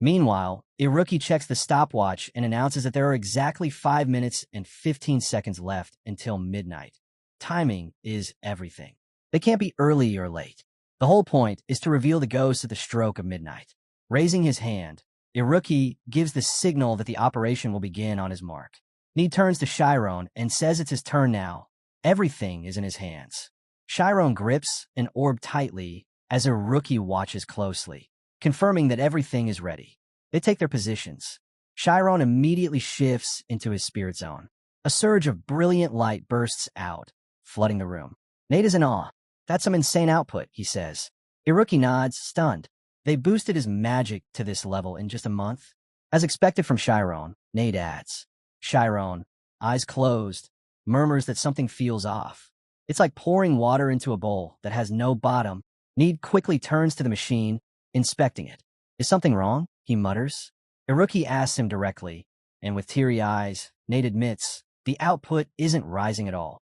Meanwhile, Iruki checks the stopwatch and announces that there are exactly 5 minutes and 15 seconds left until midnight. Timing is everything. They can't be early or late. The whole point is to reveal the ghost at the stroke of midnight. Raising his hand, Iruki gives the signal that the operation will begin on his mark. Nate turns to Shyron and says it's his turn now. Everything is in his hands. Shyron grips an orb tightly as Iruki watches closely, confirming that everything is ready. They take their positions. Shyron immediately shifts into his spirit zone. A surge of brilliant light bursts out, flooding the room. Nate is in awe. "That's some insane output," he says. Iruki nods, stunned. They boosted his magic to this level in just a month. As expected from Shyron, Nate adds. Shyron, eyes closed, murmurs that something feels off. It's like pouring water into a bowl that has no bottom. Nate quickly turns to the machine, inspecting it. "Is something wrong?" he mutters. Iruki asks him directly, and with teary eyes, Nate admits the output isn't rising at all.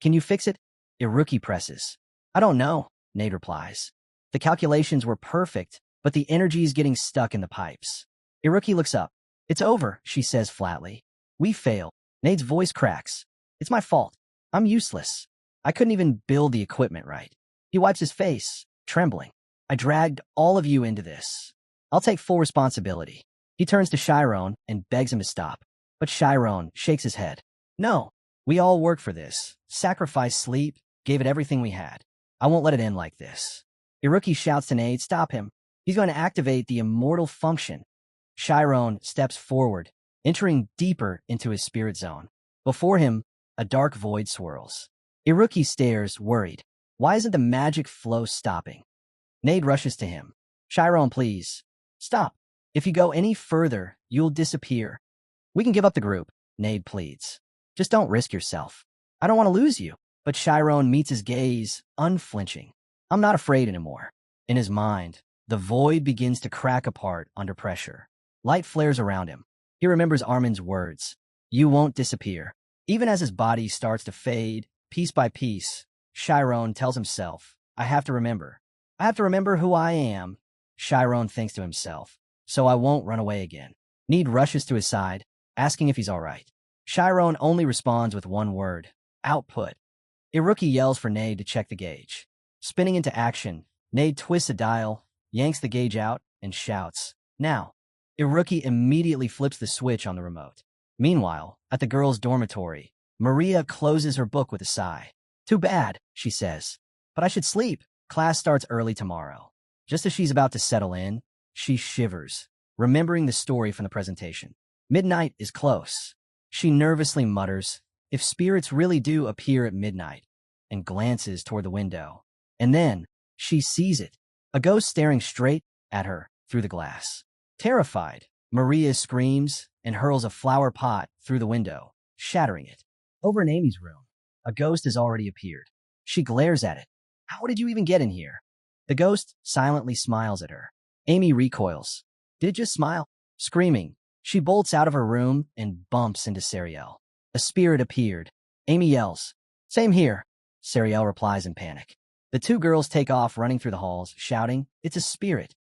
"Can you fix it?" Iruki presses. "I don't know," Nate replies. "The calculations were perfect, but the energy is getting stuck in the pipes." Iruki looks up. "It's over," she says flatly. "We failed." Nate's voice cracks. "It's my fault. I'm useless. I couldn't even build the equipment right." He wipes his face, trembling. "I dragged all of you into this. I'll take full responsibility." He turns to Shyron and begs him to stop. But Shyron shakes his head. "No, we all worked for this. Sacrificed sleep, gave it everything we had. I won't let it end like this." Iruki shouts to Nate, "Stop him. He's going to activate the immortal function." Shyron steps forward, entering deeper into his spirit zone. Before him, a dark void swirls. Iruki stares, worried. Why isn't the magic flow stopping? Nate rushes to him. "Shyron, please. Stop. If you go any further, you'll disappear." "We can give up the group," Nate pleads. "Just don't risk yourself." "I don't want to lose you." But Shyron meets his gaze, unflinching. "I'm not afraid anymore." In his mind, the void begins to crack apart under pressure. Light flares around him. He remembers Armin's words. "You won't disappear." Even as his body starts to fade, piece by piece, Shyron tells himself, "I have to remember. I have to remember who I am." Shyron thinks to himself, "So I won't run away again." Need rushes to his side, asking if he's all right. Shyron only responds with one word, "Output." Iruki yells for Nade to check the gauge. Spinning into action, Nade twists a dial, yanks the gauge out, and shouts, "Now." Iruki immediately flips the switch on the remote. Meanwhile, at the girls' dormitory, Maria closes her book with a sigh. "Too bad," she says. "But I should sleep. Class starts early tomorrow." Just as she's about to settle in, she shivers, remembering the story from the presentation. Midnight is close. She nervously mutters, "If spirits really do appear at midnight," and glances toward the window. And then, she sees it, a ghost staring straight at her through the glass. Terrified, Maria screams and hurls a flower pot through the window, shattering it. Over in Amy's room, a ghost has already appeared. She glares at it. "How did you even get in here?" The ghost silently smiles at her. Amy recoils. "Did it just smile?" Screaming, she bolts out of her room and bumps into Sariel. A spirit appeared. Amy yells, "Same here." Sariel replies in panic. The two girls take off running through the halls, shouting, "It's a spirit."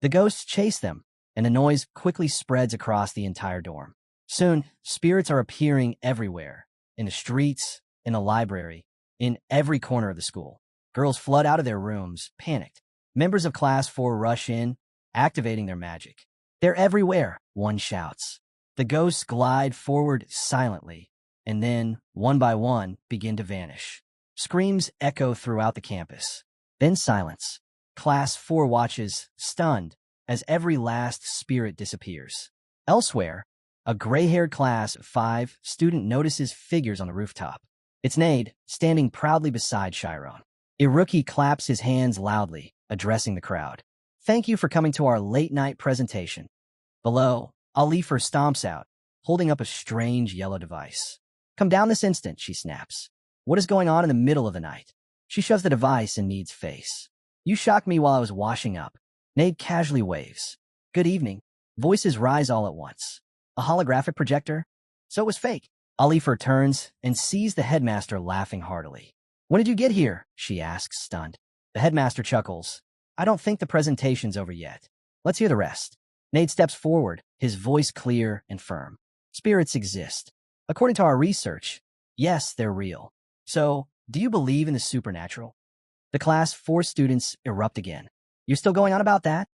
The ghosts chase them, and the noise quickly spreads across the entire dorm. Soon, spirits are appearing everywhere, in the streets, in the library, in every corner of the school. Girls flood out of their rooms, panicked. Members of Class 4 rush in, activating their magic. They're everywhere, one shouts. The ghosts glide forward silently, and then, one by one, begin to vanish. Screams echo throughout the campus. Then silence. Class 4 watches, stunned, as every last spirit disappears. Elsewhere, a gray-haired Class 5 student notices figures on the rooftop. It's Nade, standing proudly beside Shyron. A rookie claps his hands loudly, addressing the crowd. Thank you for coming to our late-night presentation. Below, Alifer stomps out, holding up a strange yellow device. Come down this instant, she snaps. What is going on in the middle of the night? She shoves the device in Nade's face. You shocked me while I was washing up. Nade casually waves. Good evening. Voices rise all at once. A holographic projector? So it was fake. Alifer turns and sees the headmaster laughing heartily. When did you get here? She asks, stunned. The headmaster chuckles. I don't think the presentation's over yet. Let's hear the rest. Nade steps forward, his voice clear and firm. Spirits exist. According to our research, yes, they're real. So, do you believe in the supernatural? The Class 4 students erupt again. You're still going on about that?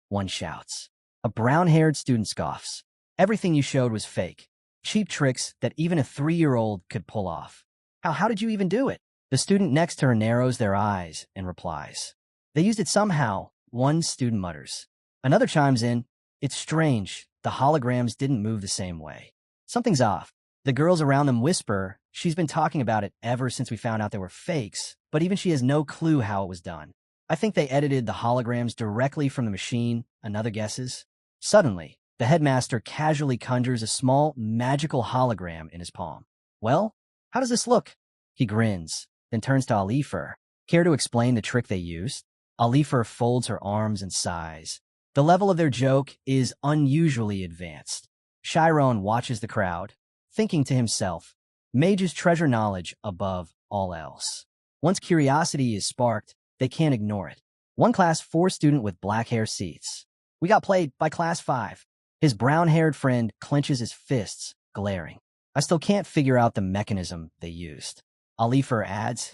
One shouts. A brown-haired student scoffs. Everything you showed was fake. Cheap tricks that even a 3-year-old could pull off. How did you even do it? The student next to her narrows their eyes and replies. They used it somehow, one student mutters. Another chimes in. It's strange. The holograms didn't move the same way. Something's off. The girls around them whisper. She's been talking about it ever since we found out they were fakes, but even she has no clue how it was done. I think they edited the holograms directly from the machine, another guesses. Suddenly, the headmaster casually conjures a small, magical hologram in his palm. Well, how does this look? He grins, then turns to Alifer. Care to explain the trick they used? Alifer folds her arms and sighs. The level of their joke is unusually advanced. Shyron watches the crowd, thinking to himself, mages treasure knowledge above all else. Once curiosity is sparked, they can't ignore it. One Class 4 student with black hair seats. We got played by Class 5. His brown-haired friend clenches his fists, glaring. I still can't figure out the mechanism they used. Alifer adds,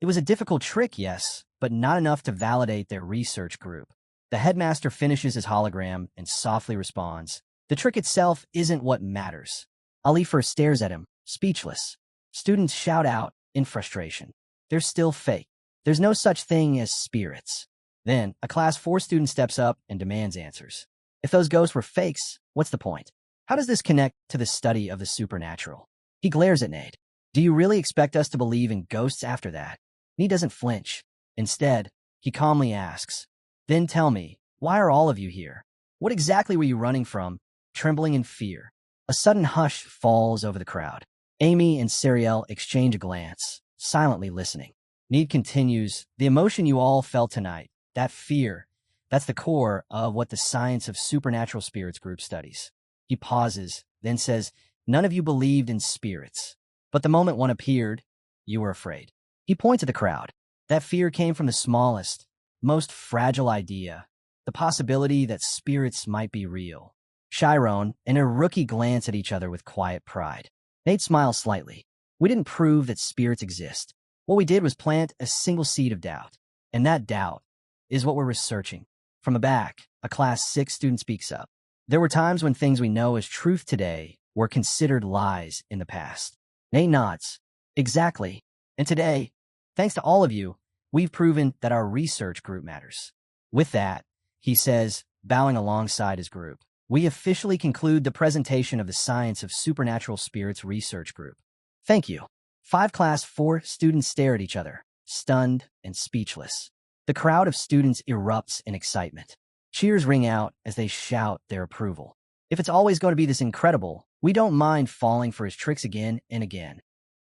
it was a difficult trick, yes, but not enough to validate their research group. The headmaster finishes his hologram and softly responds, the trick itself isn't what matters. Alifer stares at him, speechless. Students shout out in frustration. They're still fake. There's no such thing as spirits. Then, a Class 4 student steps up and demands answers. If those ghosts were fakes, what's the point? How does this connect to the study of the supernatural? He glares at Nade. Do you really expect us to believe in ghosts after that? Nade doesn't flinch. Instead, he calmly asks, then tell me, why are all of you here? What exactly were you running from, trembling in fear? A sudden hush falls over the crowd. Amy and Sariel exchange a glance, silently listening. Nade continues, the emotion you all felt tonight, that fear, that's the core of what the Science of Supernatural Spirits group studies. He pauses, then says, none of you believed in spirits. But the moment one appeared, you were afraid. He points at the crowd. That fear came from the smallest, most fragile idea, the possibility that spirits might be real. Shyron and her rookie glance at each other with quiet pride. Nade smiles slightly. We didn't prove that spirits exist. What we did was plant a single seed of doubt. And that doubt is what we're researching. From the back, a Class 6 student speaks up. There were times when things we know as truth today were considered lies in the past. Nade nods. Exactly. And today, thanks to all of you, we've proven that our research group matters. With that, he says, bowing alongside his group, we officially conclude the presentation of the Science of Supernatural Spirits Research Group. Thank you. 5 Class 4 students stare at each other, stunned and speechless. The crowd of students erupts in excitement. Cheers ring out as they shout their approval. If it's always going to be this incredible, we don't mind falling for his tricks again and again.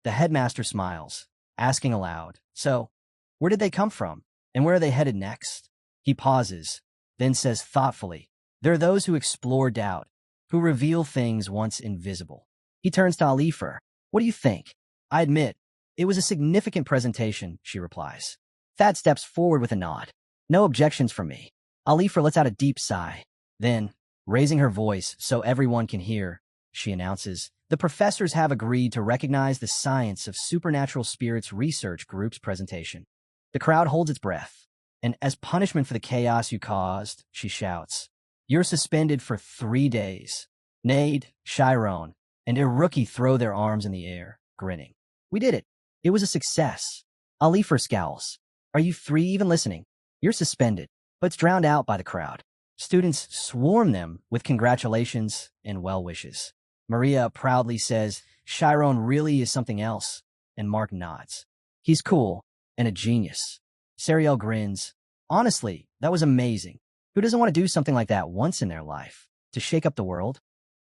The headmaster smiles, asking aloud, so, where did they come from, and where are they headed next? He pauses, then says thoughtfully, there are those who explore doubt, who reveal things once invisible. He turns to Alifer. What do you think? I admit, it was a significant presentation, she replies. Thad steps forward with a nod. No objections from me. Alifer lets out a deep sigh. Then, raising her voice so everyone can hear, she announces, the professors have agreed to recognize the Science of Supernatural Spirits Research Group's presentation. The crowd holds its breath, and as punishment for the chaos you caused, she shouts, "You're suspended for 3 days." Nade, Shyron, and Iruki throw their arms in the air, grinning. "We did it. It was a success." Alifer scowls. "Are you 3 even listening? You're suspended," but it's drowned out by the crowd. Students swarm them with congratulations and well wishes. Maria proudly says, "Shyron really is something else," and Mark nods. "He's cool and a genius." Sariel grins. "Honestly, that was amazing. Who doesn't want to do something like that once in their life? To shake up the world?"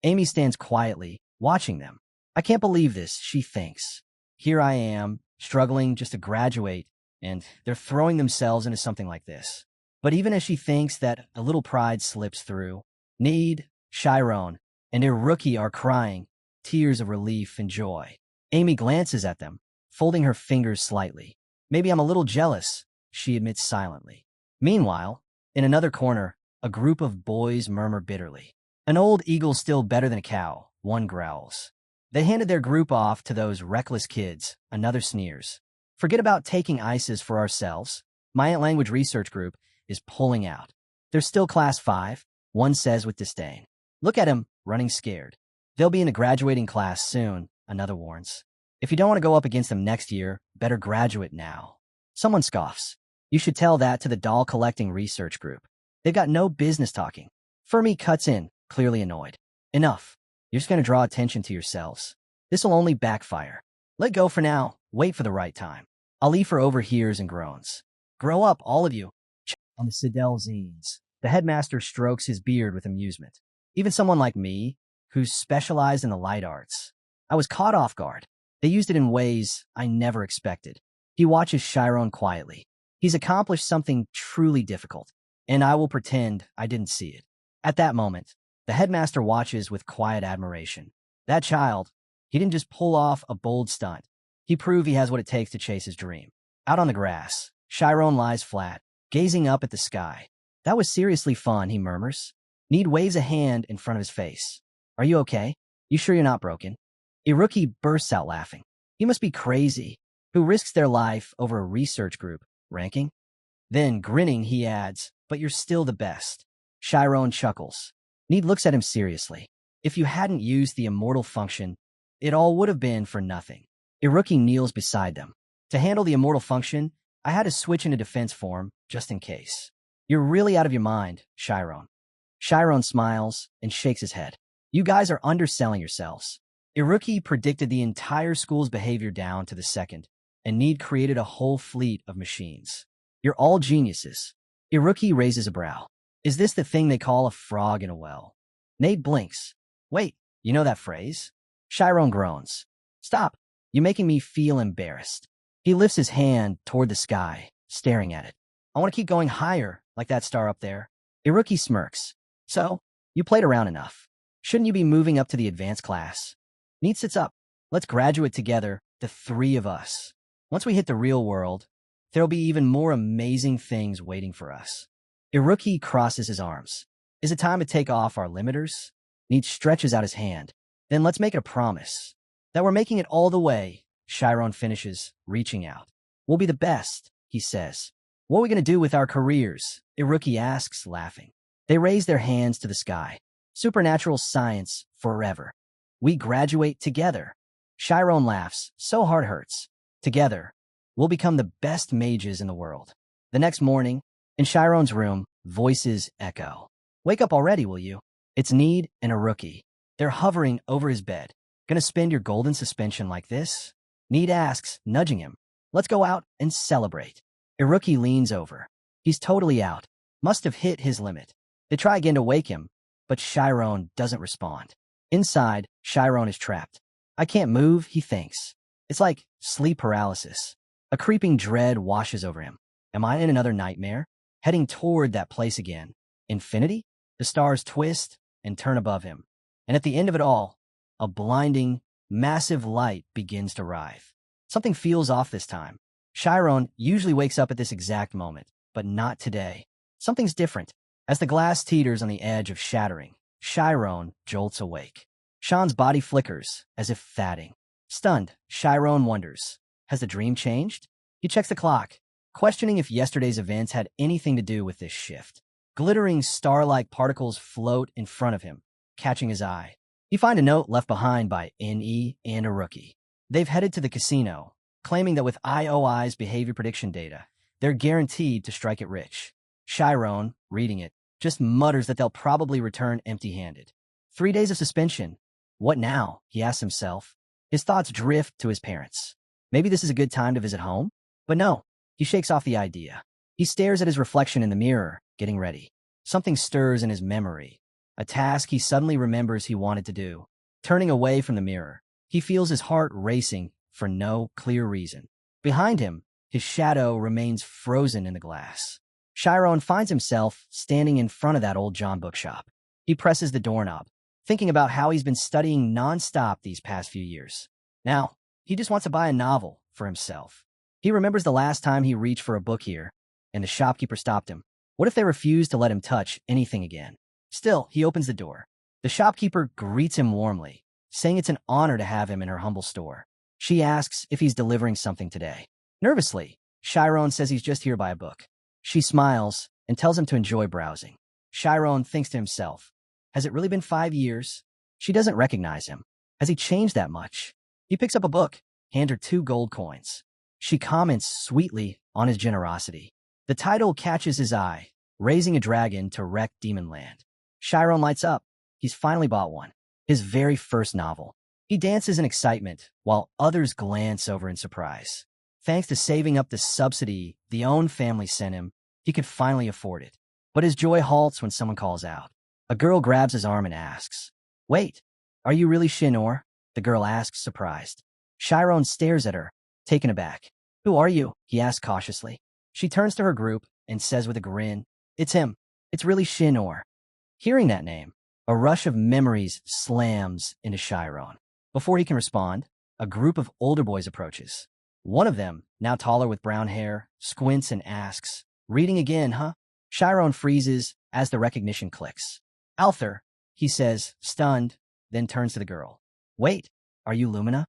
Amy stands quietly, watching them. "I can't believe this," she thinks. "Here I am, struggling just to graduate, and they're throwing themselves into something like this." But even as she thinks that, a little pride slips through. Need, Shyron, and Iruki are crying, tears of relief and joy. Amy glances at them, folding her fingers slightly. "Maybe I'm a little jealous," she admits silently. Meanwhile, in another corner, a group of boys murmur bitterly. "An old eagle's still better than a cow," one growls. They handed their group off to those reckless kids, another sneers. "Forget about taking ICEs for ourselves. My language research group is pulling out. They're still class 5, one says with disdain. Look at him, running scared. They'll be in a graduating class soon, another warns. If you don't want to go up against them next year, better graduate now." Someone scoffs. "You should tell that to the doll collecting research group. They've got no business talking." Fermi cuts in, clearly annoyed. "Enough. You're just going to draw attention to yourselves. This'll only backfire. Let go for now. Wait for the right time." Alifer overhears and groans. "Grow up, all of you." On the Sidel zines, the headmaster strokes his beard with amusement. "Even someone like me, who's specialized in the light arts. I was caught off guard. They used it in ways I never expected." He watches Shyron quietly. He's accomplished something truly difficult, and I will pretend I didn't see it. At that moment, the headmaster watches with quiet admiration. That child, he didn't just pull off a bold stunt. He proved he has what it takes to chase his dream. Out on the grass, Shyron lies flat, gazing up at the sky. "That was seriously fun," he murmurs. Need waves a hand in front of his face. "Are you okay? You sure you're not broken?" Iruki bursts out laughing. He must be crazy. Who risks their life over a research group ranking? Then, grinning, he adds, "But you're still the best." Shyron chuckles. Need looks at him seriously. "If you hadn't used the immortal function, it all would have been for nothing." Iruki kneels beside them. "To handle the immortal function, I had to switch into defense form, just in case." "You're really out of your mind, Shyron." Shyron smiles and shakes his head. "You guys are underselling yourselves." Iruki predicted the entire school's behavior down to the second, and Need created a whole fleet of machines. "You're all geniuses." Iruki raises a brow. "Is this the thing they call a frog in a well?" Nate blinks. "Wait, you know that phrase?" Shyron groans. "Stop. You're making me feel embarrassed." He lifts his hand toward the sky, staring at it. "I want to keep going higher, like that star up there." Iruki smirks. "So, you played around enough. Shouldn't you be moving up to the advanced class?" Neat sits up. "Let's graduate together, the 3 of us. Once we hit the real world, there'll be even more amazing things waiting for us." Iruki crosses his arms. "Is it time to take off our limiters?" Neat stretches out his hand. "Then let's make a promise. That we're making it all the way," Shyron finishes, reaching out. "We'll be the best," he says. "What are we going to do with our careers?" Iruki asks, laughing. They raise their hands to the sky. "Supernatural science forever. We graduate together." Shyron laughs, so heart hurts. "Together, we'll become the best mages in the world." The next morning, in Shyron's room, voices echo. "Wake up already, will you?" It's Need and Iruki. They're hovering over his bed. "Gonna spend your golden suspension like this?" Need asks, nudging him. "Let's go out and celebrate." Iruki leans over. He's totally out. Must have hit his limit. They try again to wake him, but Shyron doesn't respond. Inside, Shyron is trapped. "I can't move," he thinks. It's like sleep paralysis. A creeping dread washes over him. Am I in another nightmare? Heading toward that place again. Infinity? The stars twist and turn above him. And at the end of it all, a blinding, massive light begins to writhe. Something feels off this time. Shyron usually wakes up at this exact moment, but not today. Something's different. As the glass teeters on the edge of shattering, Shyron jolts awake. Sean's body flickers, as if fatting. Stunned, Shyron wonders, has the dream changed? He checks the clock. questioning if yesterday's events had anything to do with this shift. Glittering star-like particles float in front of him, catching his eye. You find a note left behind by NE and a rookie. They've headed to the casino, claiming that with IOI's behavior prediction data, they're guaranteed to strike it rich. Shyron, reading it, just mutters that they'll probably return empty-handed. 3 days of suspension. What now? He asks himself. His thoughts drift to his parents. Maybe this is a good time to visit home? But no, he shakes off the idea. He stares at his reflection in the mirror, getting ready. Something stirs in his memory. A task he suddenly remembers he wanted to do. Turning away from the mirror, he feels his heart racing for no clear reason. Behind him, his shadow remains frozen in the glass. Shyron finds himself standing in front of that old John bookshop. He presses the doorknob, thinking about how he's been studying nonstop these past few years. Now, he just wants to buy a novel for himself. He remembers the last time he reached for a book here, and the shopkeeper stopped him. What if they refused to let him touch anything again? Still, he opens the door. The shopkeeper greets him warmly, saying it's an honor to have him in her humble store. She asks if he's delivering something today. Nervously, Shyron says he's just here by a book. She smiles and tells him to enjoy browsing. Shyron thinks to himself, has it really been 5 years? She doesn't recognize him. Has he changed that much? He picks up a book, hand her 2 gold coins. She comments sweetly on his generosity. The title catches his eye, Raising a Dragon to Wreck Demon Land. Shyron lights up. He's finally bought one. His very first novel. He dances in excitement, while others glance over in surprise. Thanks to saving up the subsidy the own family sent him, he could finally afford it. But his joy halts when someone calls out. A girl grabs his arm and asks, "Wait, are you really Shinor?" The girl asks, surprised. Shyron stares at her, taken aback. "Who are you?" he asks cautiously. She turns to her group and says with a grin, "It's him. It's really Shinor." Hearing that name, a rush of memories slams into Shyron. Before he can respond, a group of older boys approaches. One of them, now taller with brown hair, squints and asks, "Reading again, huh?" Shyron freezes as the recognition clicks. "Althor," he says, stunned, then turns to the girl. "Wait, are you Lumina?"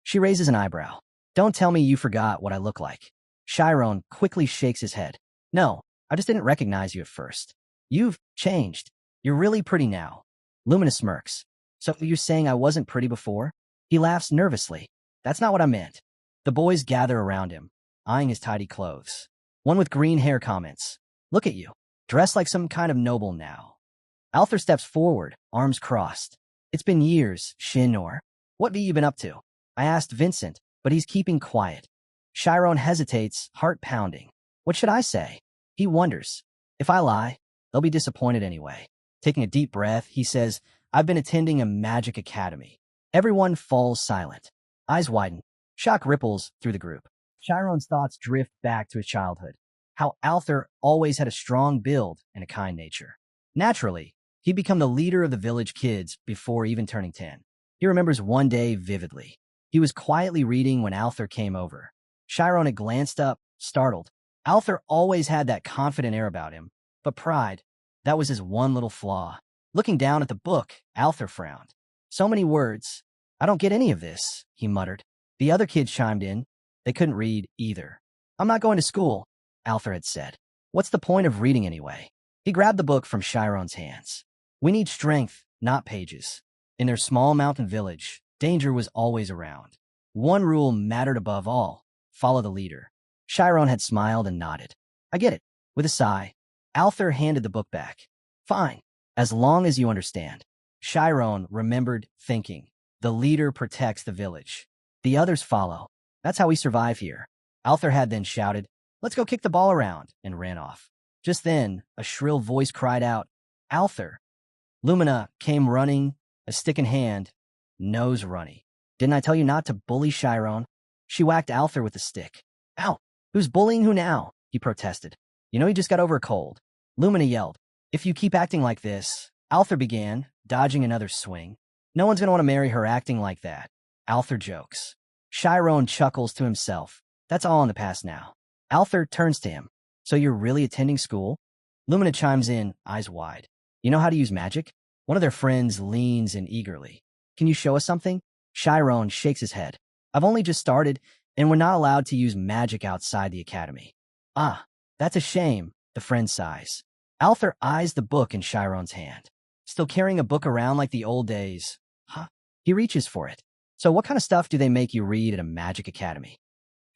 She raises an eyebrow. "Don't tell me you forgot what I look like." Shyron quickly shakes his head. "No, I just didn't recognize you at first. You've changed. You're really pretty now." Lumina smirks. "So you're saying I wasn't pretty before?" He laughs nervously. "That's not what I meant." The boys gather around him, eyeing his tidy clothes. One with green hair comments, "Look at you, dressed like some kind of noble now." Althor steps forward, arms crossed. "It's been years, Shinor. What have you been up to?" I asked Vincent, but he's keeping quiet. Shyron hesitates, heart pounding. What should I say? He wonders. If I lie, they'll be disappointed anyway. Taking a deep breath, he says, "I've been attending a magic academy." Everyone falls silent. Eyes widen. Shock ripples through the group. Shyron's thoughts drift back to his childhood. How Althor always had a strong build and a kind nature. Naturally, he'd become the leader of the village kids before even turning 10. He remembers one day vividly. He was quietly reading when Althor came over. Shyron had glanced up, startled. Althor always had that confident air about him, but pride, that was his one little flaw. Looking down at the book, Althor frowned. "So many words. I don't get any of this," he muttered. The other kids chimed in. They couldn't read either. "I'm not going to school," Althor had said. "What's the point of reading anyway?" He grabbed the book from Shyron's hands. We need strength, not pages. In their small mountain village, danger was always around. One rule mattered above all: follow the leader. Shyron had smiled and nodded. "I get it." With a sigh, Althor handed the book back. "Fine, as long as you understand." Shyron remembered thinking, the leader protects the village. The others follow. That's how we survive here. Althor had then shouted, "Let's go kick the ball around," and ran off. Just then, a shrill voice cried out, "Althor!" Lumina came running, a stick in hand, nose runny. "Didn't I tell you not to bully Shyron?" She whacked Althor with the stick. "Ow! Who's bullying who now?" he protested. "You know he just got over a cold." Lumina yelled. "If you keep acting like this," Althor began, dodging another swing. "No one's going to want to marry her acting like that." Althor jokes. Shyron chuckles to himself. That's all in the past now. Althor turns to him. "So you're really attending school?" Lumina chimes in, eyes wide. "You know how to use magic?" One of their friends leans in eagerly. "Can you show us something?" Shyron shakes his head. "I've only just started, and we're not allowed to use magic outside the academy." Ah, that's a shame, the friend sighs. Althor eyes the book in Shyron's hand. Still carrying a book around like the old days. Huh? He reaches for it. So what kind of stuff do they make you read at a magic academy?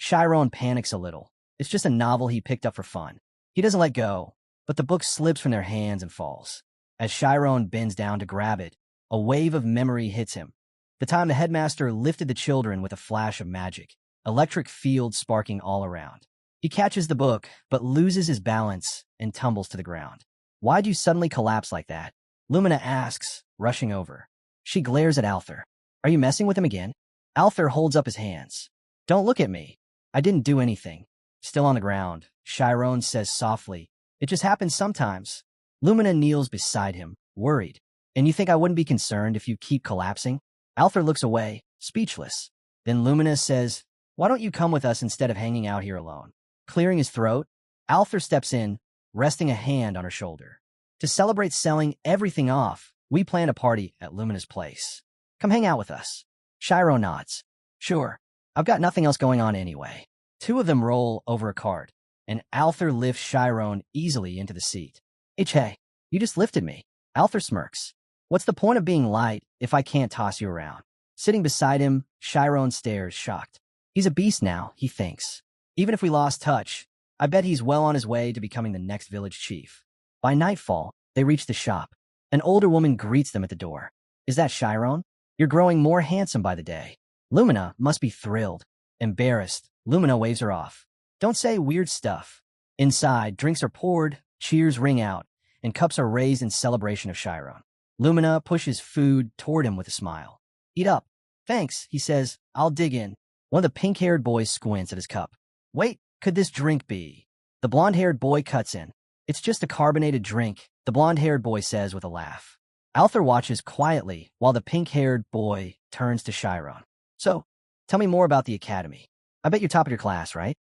Shyron panics a little. It's just a novel he picked up for fun. He doesn't let go, but the book slips from their hands and falls. As Shyron bends down to grab it, a wave of memory hits him. The time the headmaster lifted the children with a flash of magic, electric fields sparking all around. He catches the book, but loses his balance and tumbles to the ground. Why'd you suddenly collapse like that? Lumina asks, rushing over. She glares at Althor. Are you messing with him again? Althor holds up his hands. Don't look at me. I didn't do anything. Still on the ground, Shyron says softly, it just happens sometimes. Lumina kneels beside him, worried. And you think I wouldn't be concerned if you keep collapsing? Althor looks away, speechless. Then Lumina says, why don't you come with us instead of hanging out here alone? Clearing his throat, Althor steps in, resting a hand on her shoulder. To celebrate selling everything off, we plan a party at Lumina's place. Come hang out with us. Shyron nods. Sure, I've got nothing else going on anyway. Two of them roll over a cart, and Althor lifts Shyron easily into the seat. Hey, you just lifted me. Althor smirks. What's the point of being light if I can't toss you around? Sitting beside him, Shyron stares, shocked. He's a beast now, he thinks. Even if we lost touch, I bet he's well on his way to becoming the next village chief. By nightfall, they reach the shop. An older woman greets them at the door. Is that Shyron? You're growing more handsome by the day. Lumina must be thrilled. Embarrassed, Lumina waves her off. Don't say weird stuff. Inside, drinks are poured, cheers ring out, and cups are raised in celebration of Shyron. Lumina pushes food toward him with a smile. Eat up. Thanks, he says. I'll dig in. One of the pink-haired boys squints at his cup. Wait, could this drink be? The blonde-haired boy cuts in. It's just a carbonated drink, the blonde-haired boy says with a laugh. Althor watches quietly while the pink-haired boy turns to Shyron. So, tell me more about the academy. I bet you're top of your class, right?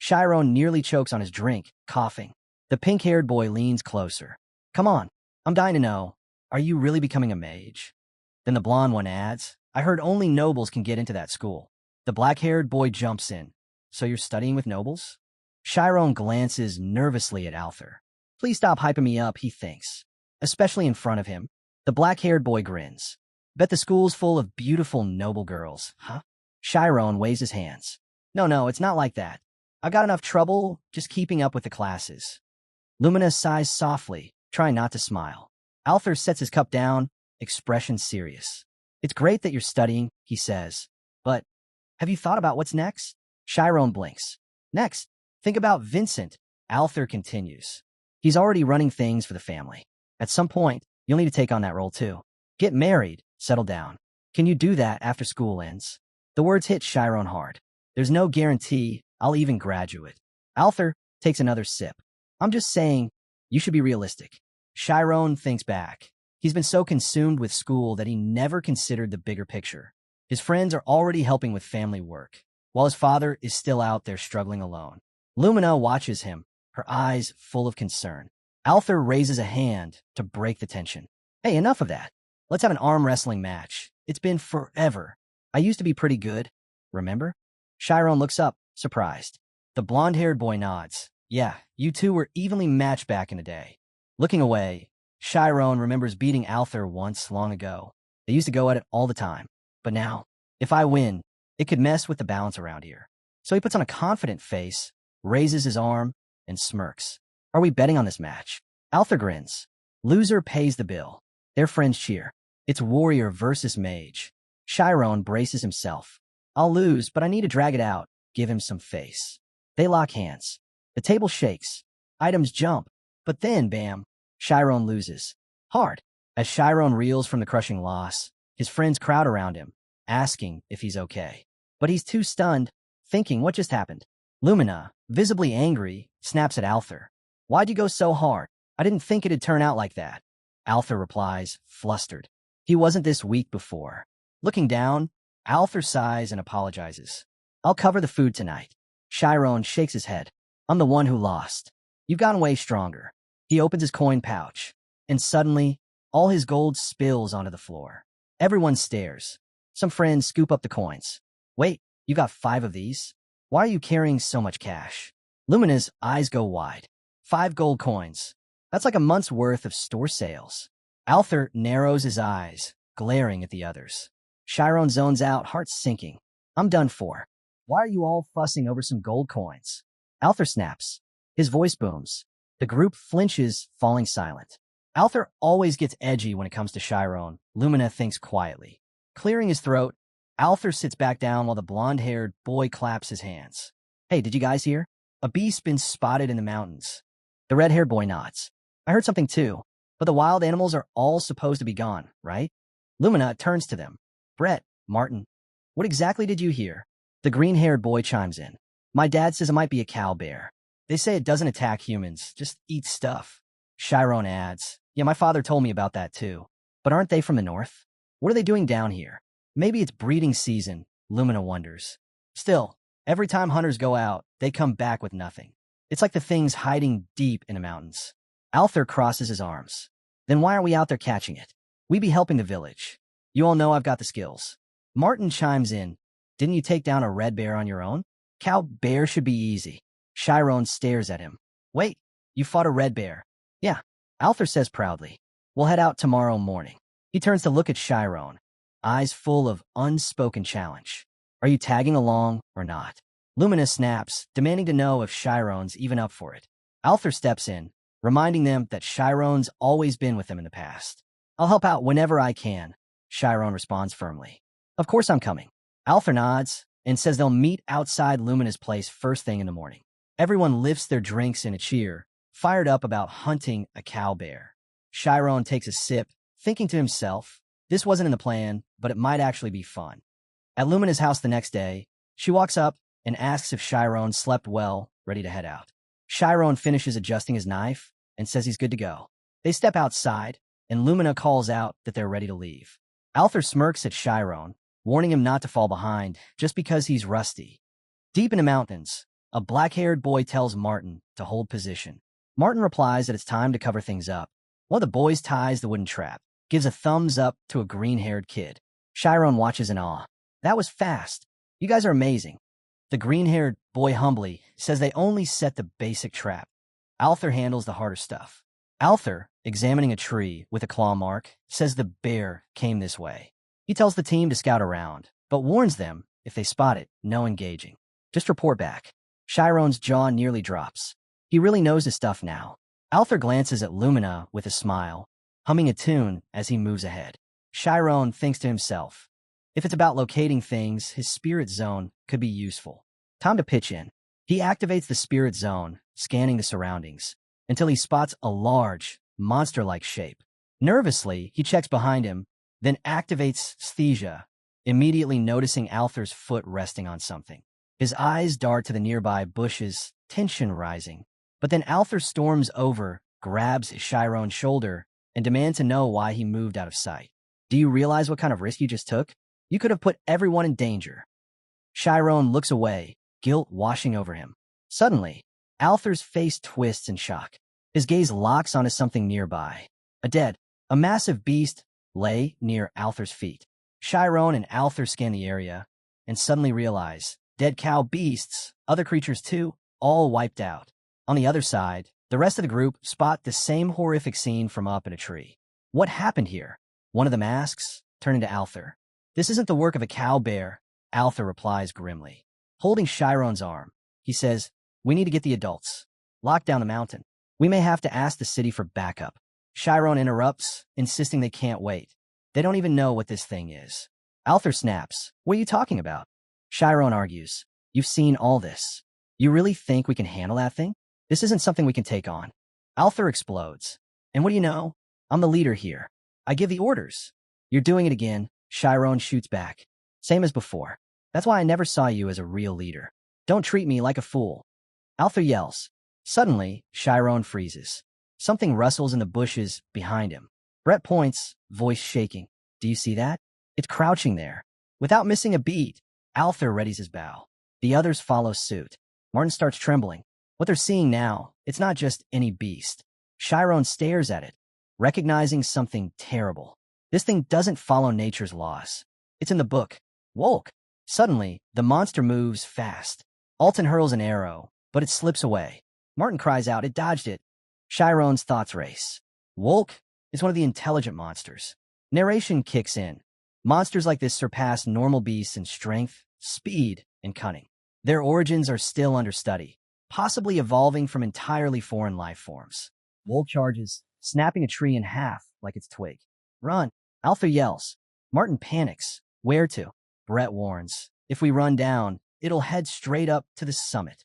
Shyron nearly chokes on his drink, coughing. The pink-haired boy leans closer. Come on, I'm dying to know. Are you really becoming a mage? Then the blonde one adds, I heard only nobles can get into that school. The black-haired boy jumps in. So you're studying with nobles? Shyron glances nervously at Althor. Please stop hyping me up, he thinks. Especially in front of him. The black-haired boy grins. Bet the school's full of beautiful noble girls, huh? Shyron waves his hands. No, it's not like that. I've got enough trouble just keeping up with the classes. Lumina sighs softly, trying not to smile. Althor sets his cup down, expression serious. It's great that you're studying, he says. But have you thought about what's next? Shyron blinks. Next, think about Vincent, Althor continues. He's already running things for the family. At some point, you'll need to take on that role too. Get married, settle down. Can you do that after school ends? The words hit Shyron hard. There's no guarantee I'll even graduate. Althor takes another sip. I'm just saying, you should be realistic. Shyron thinks back. He's been so consumed with school that he never considered the bigger picture. His friends are already helping with family work, while his father is still out there struggling alone. Lumina watches him, her eyes full of concern. Althor raises a hand to break the tension. Hey, enough of that. Let's have an arm wrestling match. It's been forever. I used to be pretty good. Remember? Shyron looks up, surprised. The blonde-haired boy nods. Yeah, you two were evenly matched back in the day. Looking away, Shyron remembers beating Althor once long ago. They used to go at it all the time. But now, if I win, it could mess with the balance around here. So he puts on a confident face, raises his arm, and smirks. Are we betting on this match? Althor grins. Loser pays the bill. Their friends cheer. It's warrior versus mage. Shyron braces himself. I'll lose, but I need to drag it out. Give him some face. They lock hands. The table shakes. Items jump. But then, bam, Shyron loses. Hard. As Shyron reels from the crushing loss, his friends crowd around him, asking if he's okay. But he's too stunned, thinking what just happened. Lumina, visibly angry, snaps at Althor. Why'd you go so hard? I didn't think it'd turn out like that. Althor replies, flustered. He wasn't this weak before. Looking down, Althor sighs and apologizes. I'll cover the food tonight. Shyron shakes his head. I'm the one who lost. You've gotten way stronger. He opens his coin pouch, and suddenly, all his gold spills onto the floor. Everyone stares. Some friends scoop up the coins. Wait, you got 5 of these? Why are you carrying so much cash? Lumina's eyes go wide. 5 gold coins. That's like a month's worth of store sales. Althor narrows his eyes, glaring at the others. Shyron zones out, heart sinking. I'm done for. Why are you all fussing over some gold coins? Althor snaps. His voice booms. The group flinches, falling silent. Althor always gets edgy when it comes to Shyron, Lumina thinks quietly. Clearing his throat, Althor sits back down while the blonde-haired boy claps his hands. Hey, did you guys hear? A beast's been spotted in the mountains. The red-haired boy nods. I heard something too, but the wild animals are all supposed to be gone, right? Lumina turns to them. Brett, Martin, what exactly did you hear? The green-haired boy chimes in. My dad says it might be a cow bear. They say it doesn't attack humans, just eats stuff. Shyron adds, yeah, my father told me about that too. But aren't they from the north? What are they doing down here? Maybe it's breeding season, Lumina wonders. Still, every time hunters go out, they come back with nothing. It's like the thing's hiding deep in the mountains. Althor crosses his arms. Then why are we out there catching it? We be helping the village. You all know I've got the skills. Martin chimes in. Didn't you take down a red bear on your own? Cow bear should be easy. Shyron stares at him. Wait, you fought a red bear? Yeah, Althor says proudly. We'll head out tomorrow morning. He turns to look at Shyron, eyes full of unspoken challenge. Are you tagging along or not? Lumina snaps, demanding to know if Shyron's even up for it. Althor steps in, reminding them that Shyron's always been with them in the past. I'll help out whenever I can, Shyron responds firmly. Of course I'm coming. Althor nods and says they'll meet outside Lumina's place first thing in the morning. Everyone lifts their drinks in a cheer, fired up about hunting a cow bear. Shyron takes a sip, thinking to himself, this wasn't in the plan, but it might actually be fun. At Lumina's house the next day, she walks up and asks if Shyron slept well, ready to head out. Shyron finishes adjusting his knife and says he's good to go. They step outside, and Lumina calls out that they're ready to leave. Althor smirks at Shyron, warning him not to fall behind just because he's rusty. Deep in the mountains, a black-haired boy tells Martin to hold position. Martin replies that it's time to cover things up. One of the boys ties the wooden trap, gives a thumbs up to a green-haired kid. Shyron watches in awe. That was fast. You guys are amazing. The green-haired boy humbly says they only set the basic trap. Althor handles the harder stuff. Althor, examining a tree with a claw mark, says the bear came this way. He tells the team to scout around, but warns them, if they spot it, no engaging. Just report back. Shyron's jaw nearly drops. He really knows his stuff now. Althor glances at Lumina with a smile, humming a tune as he moves ahead. Shyron thinks to himself, if it's about locating things, his spirit zone could be useful. Time to pitch in. He activates the spirit zone, scanning the surroundings, until he spots a large, monster-like shape. Nervously, he checks behind him, then activates Sthesia, immediately noticing Althor's foot resting on something. His eyes dart to the nearby bushes, tension rising. But then Althor storms over, grabs Shyron's shoulder, and demands to know why he moved out of sight. Do you realize what kind of risk you just took? You could have put everyone in danger. Shyron looks away, guilt washing over him. Suddenly, Althor's face twists in shock. His gaze locks onto something nearby. A massive beast lay near Althor's feet. Shyron and Althor scan the area, and suddenly realize, dead cow beasts, other creatures too, all wiped out. On the other side, the rest of the group spot the same horrific scene from up in a tree. What happened here? One of them asks, turning to Althor. This isn't the work of a cow bear, Althor replies grimly. Holding Shyron's arm, he says, we need to get the adults. Lock down the mountain. We may have to ask the city for backup. Shyron interrupts, insisting they can't wait. They don't even know what this thing is. Althor snaps. What are you talking about? Shyron argues. You've seen all this. You really think we can handle that thing? This isn't something we can take on. Althor explodes. And what do you know? I'm the leader here. I give the orders. You're doing it again, Shyron shoots back. Same as before. That's why I never saw you as a real leader. Don't treat me like a fool. Althor yells. Suddenly, Shyron freezes. Something rustles in the bushes behind him. Brett points, voice shaking. Do you see that? It's crouching there. Without missing a beat, Althor readies his bow. The others follow suit. Martin starts trembling. What they're seeing now, it's not just any beast. Shyron stares at it, recognizing something terrible. This thing doesn't follow nature's laws. It's in the book. Wolk. Suddenly, the monster moves fast. Alton hurls an arrow, but it slips away. Martin cries out, it dodged it. Shyron's thoughts race. Wolk is one of the intelligent monsters. Narration kicks in. Monsters like this surpass normal beasts in strength, speed, and cunning. Their origins are still under study, possibly evolving from entirely foreign life forms. Wolk charges, snapping a tree in half like its twig. Run! Alpha yells. Martin panics. Where to? Brett warns. If we run down, it'll head straight up to the summit.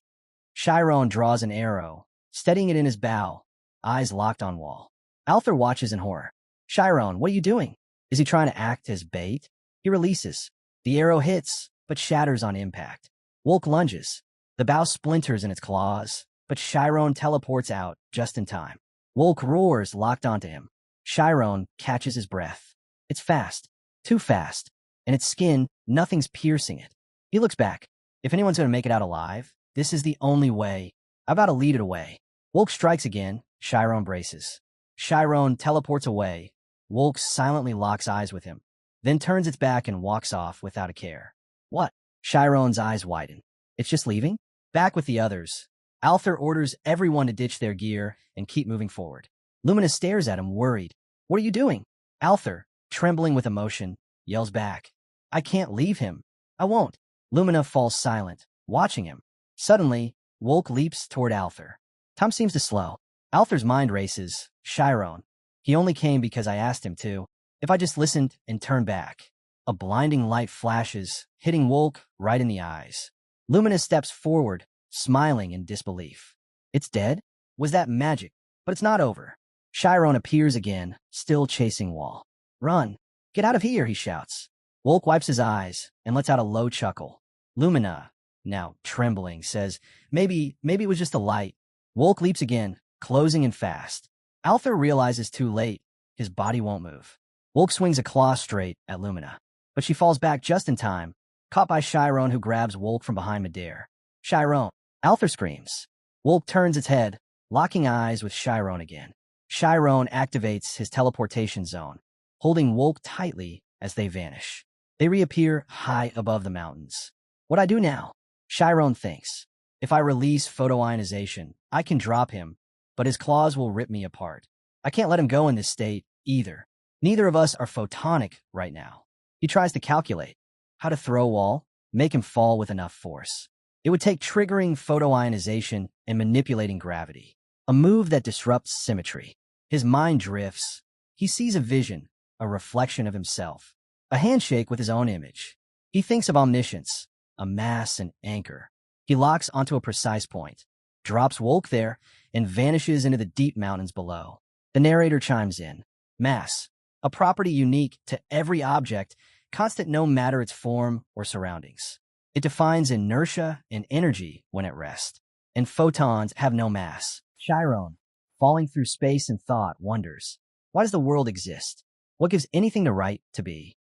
Shyron draws an arrow, steadying it in his bow, eyes locked on Wall. Althor watches in horror. Shyron, what are you doing? Is he trying to act as bait? He releases. The arrow hits, but shatters on impact. Wolk lunges. The bow splinters in its claws, but Shyron teleports out just in time. Wolk roars, locked onto him. Shyron catches his breath. It's fast. Too fast. And its skin, nothing's piercing it. He looks back. If anyone's going to make it out alive, this is the only way. I've got to lead it away. Wolk strikes again. Shyron braces. Shyron teleports away. Wolk silently locks eyes with him, then turns its back and walks off without a care. What? Shyron's eyes widen. It's just leaving? Back with the others. Althor orders everyone to ditch their gear and keep moving forward. Lumina stares at him, worried. What are you doing? Althor, trembling with emotion, yells back. I can't leave him. I won't. Lumina falls silent, watching him. Suddenly, Wolk leaps toward Althor. Time seems to slow. Althor's mind races. Shyron. He only came because I asked him to. If I just listened and turned back. A blinding light flashes, hitting Wolk right in the eyes. Lumina steps forward, smiling in disbelief. It's dead? Was that magic? But it's not over. Shyron appears again, still chasing Wall. Run! Get out of here, he shouts. Wolk wipes his eyes and lets out a low chuckle. Lumina, now trembling, says, Maybe it was just a light. Wolk leaps again, closing in fast. Althor realizes too late. His body won't move. Wolk swings a claw straight at Lumina, but she falls back just in time, caught by Shyron, who grabs Wolk from behind midair. Shyron! Althor screams. Wolk turns its head, locking eyes with Shyron again. Shyron activates his teleportation zone, holding Wolk tightly as they vanish. They reappear high above the mountains. What I do now? Shyron thinks. If I release photoionization, I can drop him, but his claws will rip me apart. I can't let him go in this state, either. Neither of us are photonic right now. He tries to calculate how to throw Wall, make him fall with enough force. It would take triggering photoionization and manipulating gravity, a move that disrupts symmetry. His mind drifts. He sees a vision, a reflection of himself, a handshake with his own image. He thinks of omniscience, a mass and anchor. He locks onto a precise point, drops Wolk there, and vanishes into the deep mountains below. The narrator chimes in. Mass, a property unique to every object, constant no matter its form or surroundings. It defines inertia and energy when at rest. And photons have no mass. Shyron, falling through space and thought, wonders, why does the world exist? What gives anything the right to be?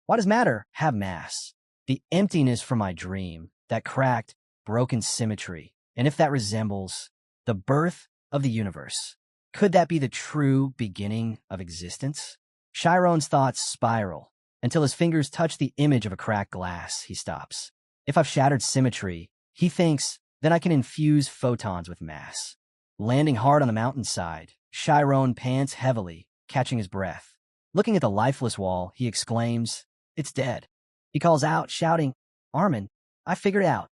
Why does matter have mass? The emptiness from my dream, that cracked, broken symmetry, and if that resembles the birth of the universe, could that be the true beginning of existence? Shyron's thoughts spiral until his fingers touch the image of a cracked glass. He stops. If I've shattered symmetry, he thinks, then I can infuse photons with mass. Landing hard on the mountainside, Shyron pants heavily, catching his breath. Looking at the lifeless Wall, he exclaims, It's dead. He calls out, shouting, Armin, I figured it out.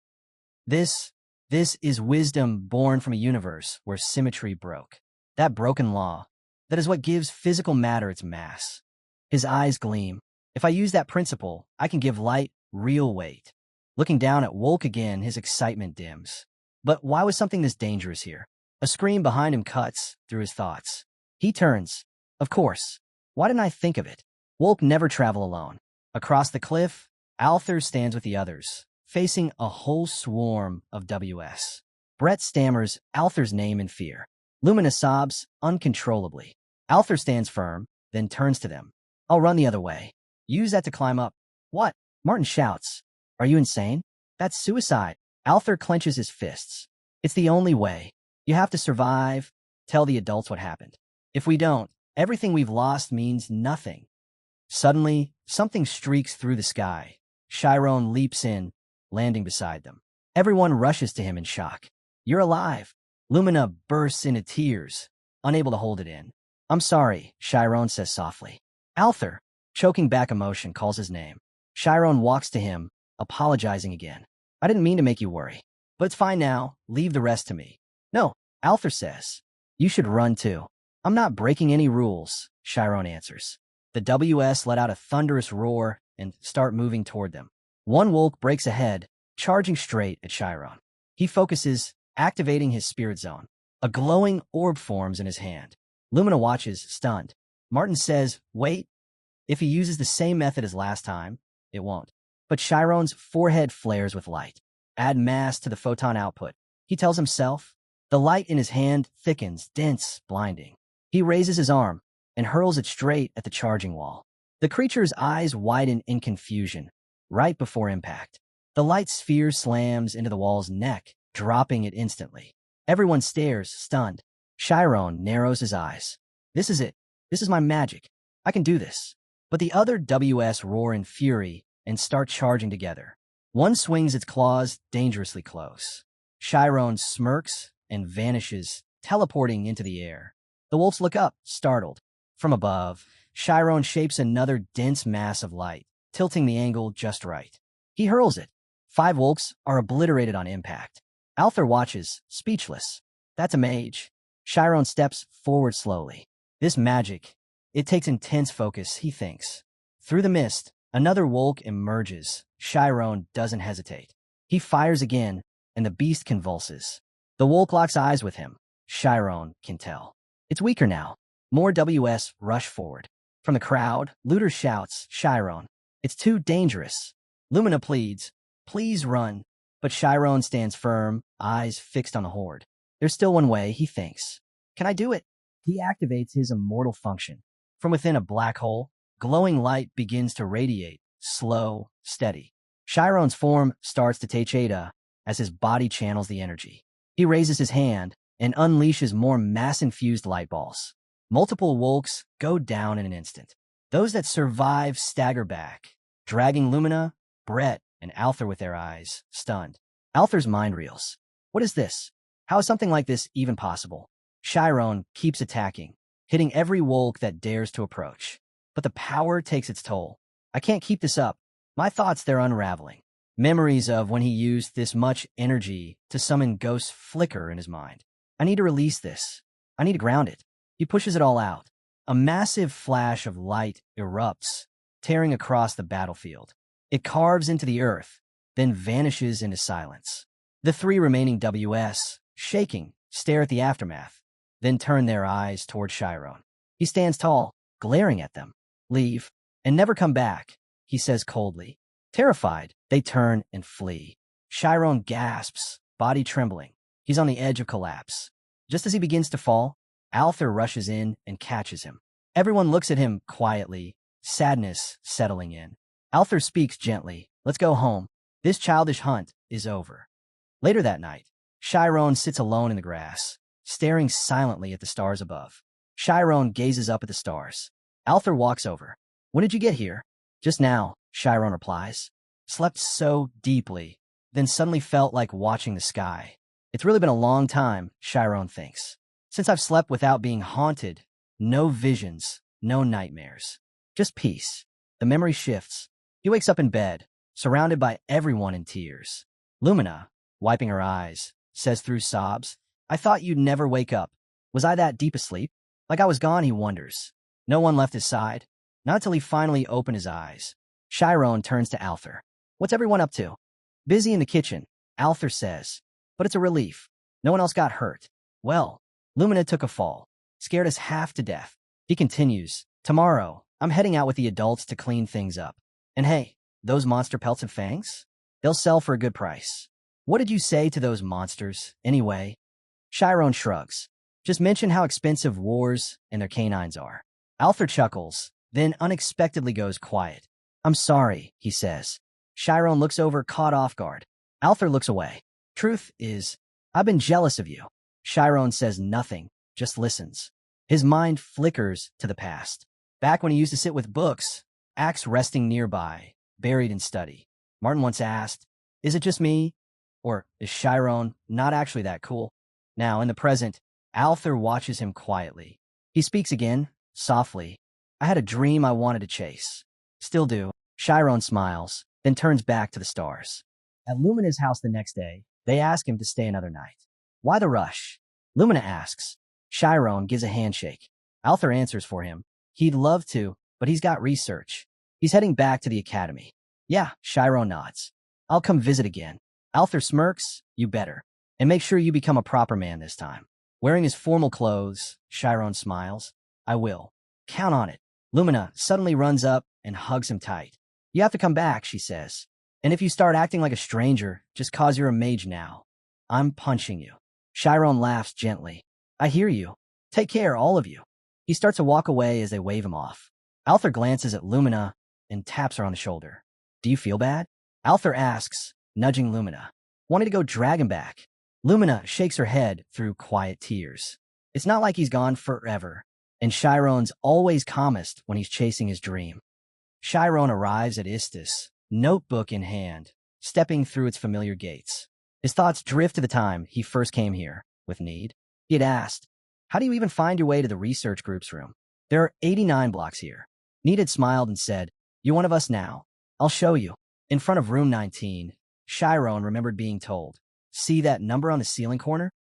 This is wisdom born from a universe where symmetry broke. That broken law, that is what gives physical matter its mass. His eyes gleam. If I use that principle, I can give light real weight. Looking down at Wolk again, his excitement dims. But why was something this dangerous here? A scream behind him cuts through his thoughts. He turns. Of course. Why didn't I think of it? Wolk never travel alone. Across the cliff, Althor stands with the others, facing a whole swarm of WS. Brett stammers Althor's name in fear. Lumina sobs uncontrollably. Althor stands firm, then turns to them. I'll run the other way. Use that to climb up. What? Martin shouts. Are you insane? That's suicide. Althor clenches his fists. It's the only way. You have to survive. Tell the adults what happened. If we don't, everything we've lost means nothing. Suddenly, something streaks through the sky. Shyron leaps in, landing beside them. Everyone rushes to him in shock. You're alive. Lumina bursts into tears, unable to hold it in. I'm sorry, Shyron says softly. Althor, choking back emotion, calls his name. Shyron walks to him, apologizing again. I didn't mean to make you worry. But it's fine now. Leave the rest to me. No, Althor says. You should run too. I'm not breaking any rules, Shyron answers. The WS let out a thunderous roar and start moving toward them. One Wolk breaks ahead, charging straight at Shyron. He focuses, activating his spirit zone. A glowing orb forms in his hand. Lumina watches, stunned. Martin says, wait. If he uses the same method as last time, it won't. But Shyron's forehead flares with light. Add mass to the photon output. He tells himself. The light in his hand thickens, dense, blinding. He raises his arm and hurls it straight at the charging wall. The creature's eyes widen in confusion, right before impact. The light sphere slams into the wall's neck, dropping it instantly. Everyone stares, stunned. Shyron narrows his eyes. This is it. This is my magic. I can do this. But the other WS roar in fury and start charging together. One swings its claws dangerously close. Shyron smirks and vanishes, teleporting into the air. The wolves look up, startled. From above, Shyron shapes another dense mass of light, tilting the angle just right. He hurls it. 5 wolves are obliterated on impact. Althor watches, speechless. That's a mage. Shyron steps forward slowly. This magic, it takes intense focus, he thinks. Through the mist, another Wolk emerges. Shyron doesn't hesitate. He fires again, and the beast convulses. The Wolk locks eyes with him. Shyron can tell. It's weaker now. More WS rush forward. From the crowd, Looter shouts, Shyron, it's too dangerous. Lumina pleads, please run. But Shyron stands firm, eyes fixed on the horde. There's still one way, he thinks. Can I do it? He activates his immortal function. From within a black hole, glowing light begins to radiate, slow, steady. Shyron's form starts to take Ada as his body channels the energy. He raises his hand and unleashes more mass-infused light balls. Multiple Wolks go down in an instant. Those that survive stagger back, dragging Lumina, Brett, and Althor with their eyes, stunned. Althor's mind reels. What is this? How is something like this even possible? Shyron keeps attacking, hitting every Wolk that dares to approach. But the power takes its toll. I can't keep this up. My thoughts, they're unraveling. Memories of when he used this much energy to summon ghosts flicker in his mind. I need to release this. I need to ground it. He pushes it all out. A massive flash of light erupts, tearing across the battlefield. It carves into the earth, then vanishes into silence. The 3 remaining WS, shaking, stare at the aftermath, then turn their eyes toward Shyron. He stands tall, glaring at them. Leave, and never come back, he says coldly. Terrified, they turn and flee. Shyron gasps, body trembling. He's on the edge of collapse. Just as he begins to fall, Althor rushes in and catches him. Everyone looks at him quietly, sadness settling in. Althor speaks gently. Let's go home. This childish hunt is over. Later that night, Shyron sits alone in the grass, staring silently at the stars above. Shyron gazes up at the stars. Althor walks over. When did you get here? Just now, Shyron replies. Slept so deeply, then suddenly felt like watching the sky. It's really been a long time, Shyron thinks. Since I've slept without being haunted, no visions, no nightmares. Just peace. The memory shifts. He wakes up in bed, surrounded by everyone in tears. Lumina, wiping her eyes, says through sobs, I thought you'd never wake up. Was I that deep asleep? Like I was gone, he wonders. No one left his side. Not until he finally opened his eyes. Shyron turns to Althor. What's everyone up to? Busy in the kitchen, Althor says. But it's a relief. No one else got hurt. Well, Lumina took a fall. Scared us half to death. He continues. Tomorrow, I'm heading out with the adults to clean things up. And hey, those monster pelts and fangs? They'll sell for a good price. What did you say to those monsters, anyway? Shyron shrugs. Just mention how expensive wars and their canines are. Althor chuckles, then unexpectedly goes quiet. I'm sorry, he says. Shyron looks over, caught off guard. Althor looks away. Truth is, I've been jealous of you. Shyron says nothing, just listens. His mind flickers to the past. Back when he used to sit with books, axe resting nearby, buried in study. Martin once asked, is it just me? Or is Shyron not actually that cool? Now, in the present, Althor watches him quietly. He speaks again, softly. I had a dream I wanted to chase. Still do. Shyron smiles, then turns back to the stars. At Lumina's house the next day, they ask him to stay another night. Why the rush? Lumina asks. Shyron gives a handshake. Althor answers for him. He'd love to, but he's got research. He's heading back to the academy. Yeah, Shyron nods. I'll come visit again. Althor smirks. You better. And make sure you become a proper man this time. Wearing his formal clothes, Shyron smiles. I will. Count on it. Lumina suddenly runs up and hugs him tight. You have to come back, she says. And if you start acting like a stranger, just cause you're a mage now. I'm punching you. Shyron laughs gently. I hear you. Take care, all of you. He starts to walk away as they wave him off. Althor glances at Lumina and taps her on the shoulder. Do you feel bad? Althor asks, nudging Lumina. Wanted to go drag him back. Lumina shakes her head through quiet tears. It's not like he's gone forever, and Shyron's always calmest when he's chasing his dream. Shyron arrives at Istis, notebook in hand, stepping through its familiar gates. His thoughts drift to the time he first came here, with Need. He had asked, how do you even find your way to the research group's room? There are 89 blocks here. Need had smiled and said, you're one of us now. I'll show you. In front of room 19, Shyron remembered being told, see that number on the ceiling corner?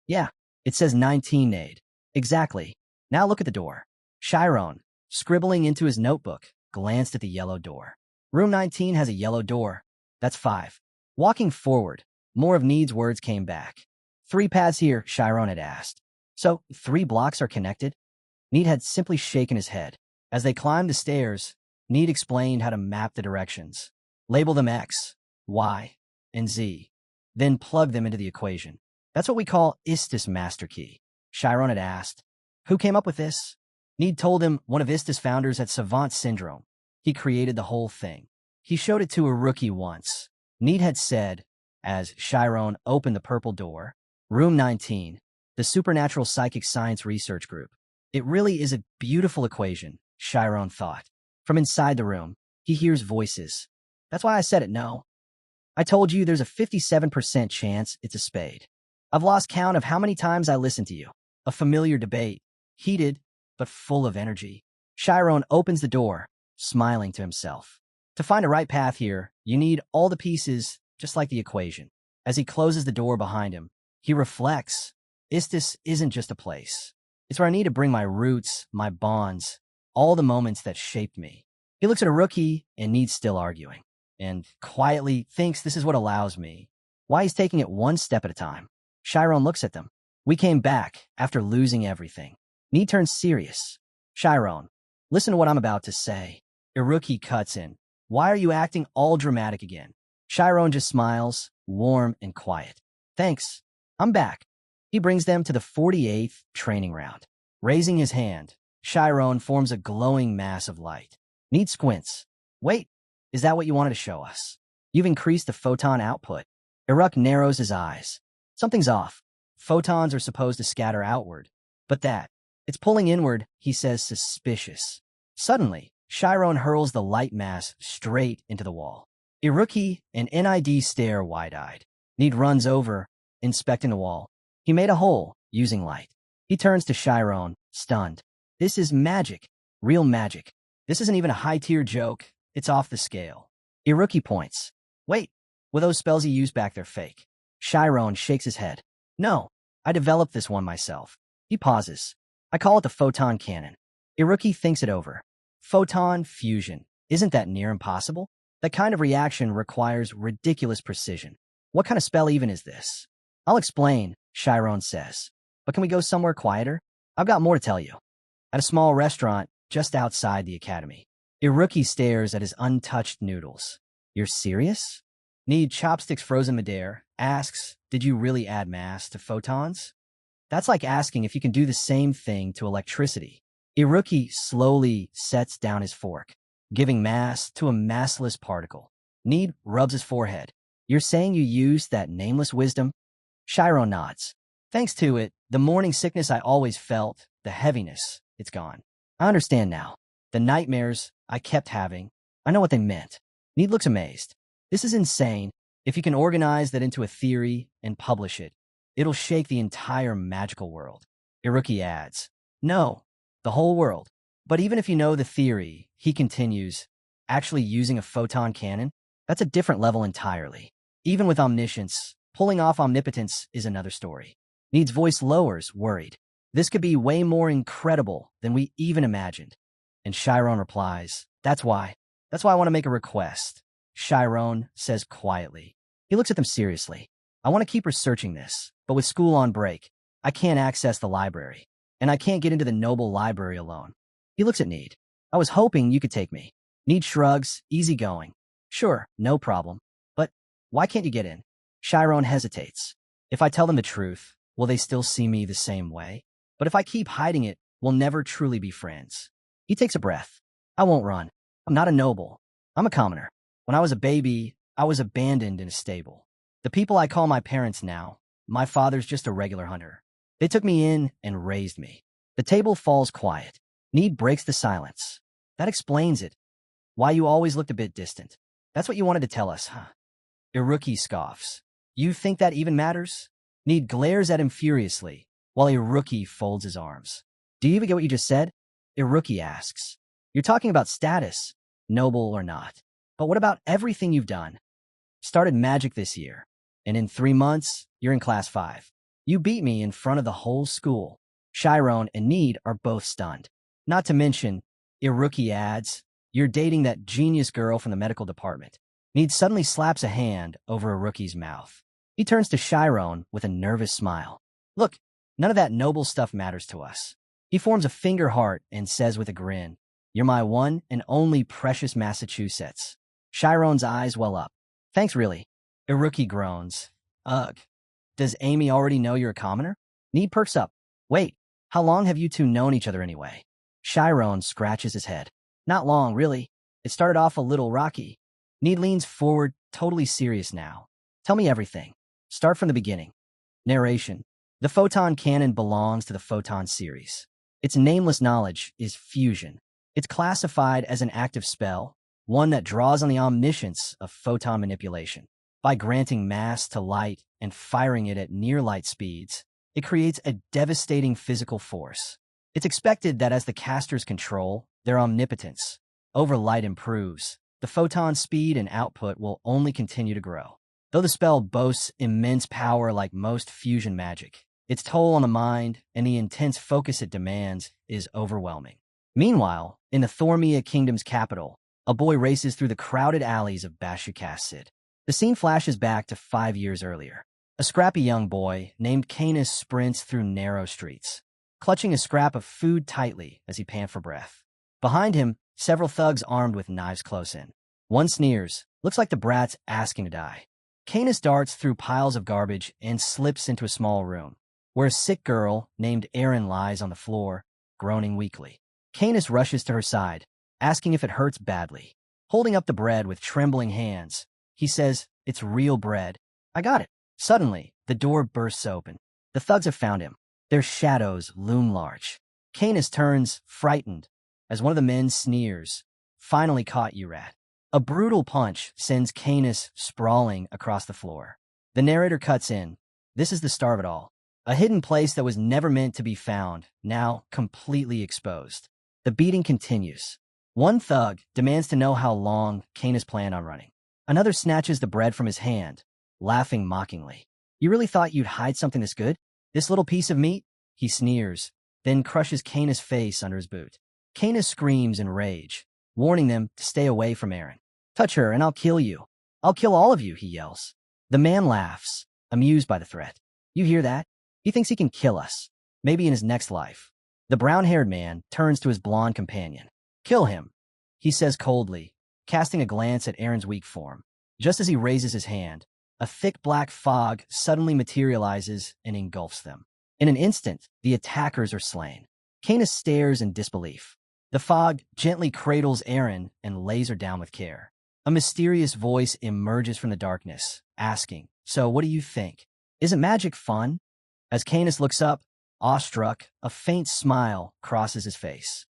Yeah, it says 19, Nade. Exactly. Now look at the door. Shyron, scribbling into his notebook, glanced at the yellow door. Room 19 has a yellow door. That's 5. Walking forward, more of Need's words came back. 3 paths here, Shyron had asked. So 3 blocks are connected? Need had simply shaken his head. As they climbed the stairs, Need explained how to map the directions. Label them X, Y, and Z. Then plug them into the equation. That's what we call Istis Master Key. Shyron had asked, who came up with this? Need told him one of Istis founders had Savant Syndrome. He created the whole thing. He showed it to a rookie once. Need had said, as Shyron opened the purple door, room 19, the Supernatural Psychic Science Research Group. It really is a beautiful equation, Shyron thought. From inside the room, he hears voices. That's why I said it, no. I told you there's a 57% chance it's a spade. I've lost count of how many times I listened to you. A familiar debate, heated, but full of energy. Shyron opens the door, smiling to himself. To find a right path here, you need all the pieces, just like the equation. As he closes the door behind him, he reflects. Istis isn't just a place. It's where I need to bring my roots, my bonds, all the moments that shaped me. He looks at a rookie and Need's still arguing, and quietly thinks this is what allows me. Why he's taking it one step at a time. Shyron looks at them. We came back after losing everything. Need turns serious. Shyron, listen to what I'm about to say. Iruki cuts in. Why are you acting all dramatic again? Shyron just smiles, warm and quiet. Thanks. I'm back. He brings them to the 48th training round. Raising his hand, Shyron forms a glowing mass of light. Need squints. Wait, is that what you wanted to show us? You've increased the photon output. Iruk narrows his eyes. Something's off. Photons are supposed to scatter outward. But it's pulling inward, he says, suspicious. Suddenly, Shyron hurls the light mass straight into the wall. Iruki and NID stare wide-eyed. Need runs over, inspecting the wall. He made a hole, using light. He turns to Shyron, stunned. This is magic. Real magic. This isn't even a high-tier joke. It's off the scale. Iruki points. Wait, were those spells you used back there fake? Shyron shakes his head. No, I developed this one myself. He pauses. I call it the photon cannon. Iruki thinks it over. Photon fusion. Isn't that near impossible? That kind of reaction requires ridiculous precision. What kind of spell even is this? I'll explain, Shyron says. But can we go somewhere quieter? I've got more to tell you. At a small restaurant just outside the academy, Iruki stares at his untouched noodles. You're serious? Need chopsticks frozen midair, asks, did you really add mass to photons? That's like asking if you can do the same thing to electricity. Iruki slowly sets down his fork, giving mass to a massless particle. Need rubs his forehead. You're saying you used that nameless wisdom? Shyron nods. Thanks to it, the morning sickness I always felt, the heaviness, it's gone. I understand now. The nightmares I kept having, I know what they meant. Need looks amazed. This is insane. If you can organize that into a theory and publish it, it'll shake the entire magical world. Iruki adds, no, the whole world. But even if you know the theory, he continues, actually using a photon cannon, that's a different level entirely. Even with omniscience, pulling off omnipotence is another story. Need's voice lowers, worried. This could be way more incredible than we even imagined. And Shyron replies, That's why I want to make a request. Shyron says quietly. He looks at them seriously. I want to keep researching this, but with school on break, I can't access the library, and I can't get into the noble library alone. He looks at Need. I was hoping you could take me. Need shrugs, easygoing. Sure, no problem. But why can't you get in? Shyron hesitates. If I tell them the truth, will they still see me the same way? But if I keep hiding it, we'll never truly be friends. He takes a breath. I won't run. I'm not a noble. I'm a commoner. When I was a baby, I was abandoned in a stable. The people I call my parents now, my father's just a regular hunter. They took me in and raised me. The table falls quiet. Need breaks the silence. That explains it. Why you always looked a bit distant. That's what you wanted to tell us, huh? Iruki scoffs. You think that even matters? Need glares at him furiously, while Iruki folds his arms. Do you even get what you just said? Iruki asks. You're talking about status, noble or not. But what about everything you've done? Started magic this year, and in 3 months, you're in class 5. You beat me in front of the whole school. Shyron and Need are both stunned. Not to mention, Iruki adds, you're dating that genius girl from the medical department. Need suddenly slaps a hand over Iruki's mouth. He turns to Shyron with a nervous smile. Look, none of that noble stuff matters to us. He forms a finger heart and says with a grin, You're my one and only precious Massachusetts. Shyron's eyes well up. Thanks, really. Iruki groans. Ugh. Does Amy already know you're a commoner? Need perks up. Wait, how long have you two known each other anyway? Shyron scratches his head. Not long, really. It started off a little rocky. Need leans forward, totally serious now. Tell me everything. Start from the beginning. Narration. The photon cannon belongs to the photon series. Its nameless knowledge is fusion. It's classified as an active spell, one that draws on the omniscience of photon manipulation. By granting mass to light and firing it at near light speeds, it creates a devastating physical force. It's expected that as the casters control their omnipotence, over light improves, the photon speed and output will only continue to grow. Though the spell boasts immense power like most fusion magic, its toll on the mind and the intense focus it demands is overwhelming. Meanwhile, in the Thormia Kingdom's capital, a boy races through the crowded alleys of Bashukassid. The scene flashes back to 5 years earlier. A scrappy young boy named Canis sprints through narrow streets, clutching a scrap of food tightly as he pants for breath. Behind him, several thugs armed with knives close in. One sneers, looks like the brat's asking to die. Canis darts through piles of garbage and slips into a small room, where a sick girl named Erin lies on the floor, groaning weakly. Canis rushes to her side, asking if it hurts badly. Holding up the bread with trembling hands, he says, It's real bread. I got it. Suddenly, the door bursts open. The thugs have found him. Their shadows loom large. Canis turns, frightened, as one of the men sneers, Finally caught you, rat. A brutal punch sends Canis sprawling across the floor. The narrator cuts in. This is the start of it all. A hidden place that was never meant to be found, now completely exposed. The beating continues. One thug demands to know how long Canis planned on running. Another snatches the bread from his hand, laughing mockingly. You really thought you'd hide something this good? This little piece of meat? He sneers, then crushes Canis' face under his boot. Canis screams in rage, warning them to stay away from Erin. Touch her and I'll kill you. I'll kill all of you, he yells. The man laughs, amused by the threat. You hear that? He thinks he can kill us, maybe in his next life. The brown-haired man turns to his blonde companion. Kill him, he says coldly, casting a glance at Erin's weak form. Just as he raises his hand, a thick black fog suddenly materializes and engulfs them. In an instant, the attackers are slain. Canis stares in disbelief. The fog gently cradles Erin and lays her down with care. A mysterious voice emerges from the darkness, asking, So what do you think? Isn't magic fun? As Canis looks up, awestruck, a faint smile crosses his face.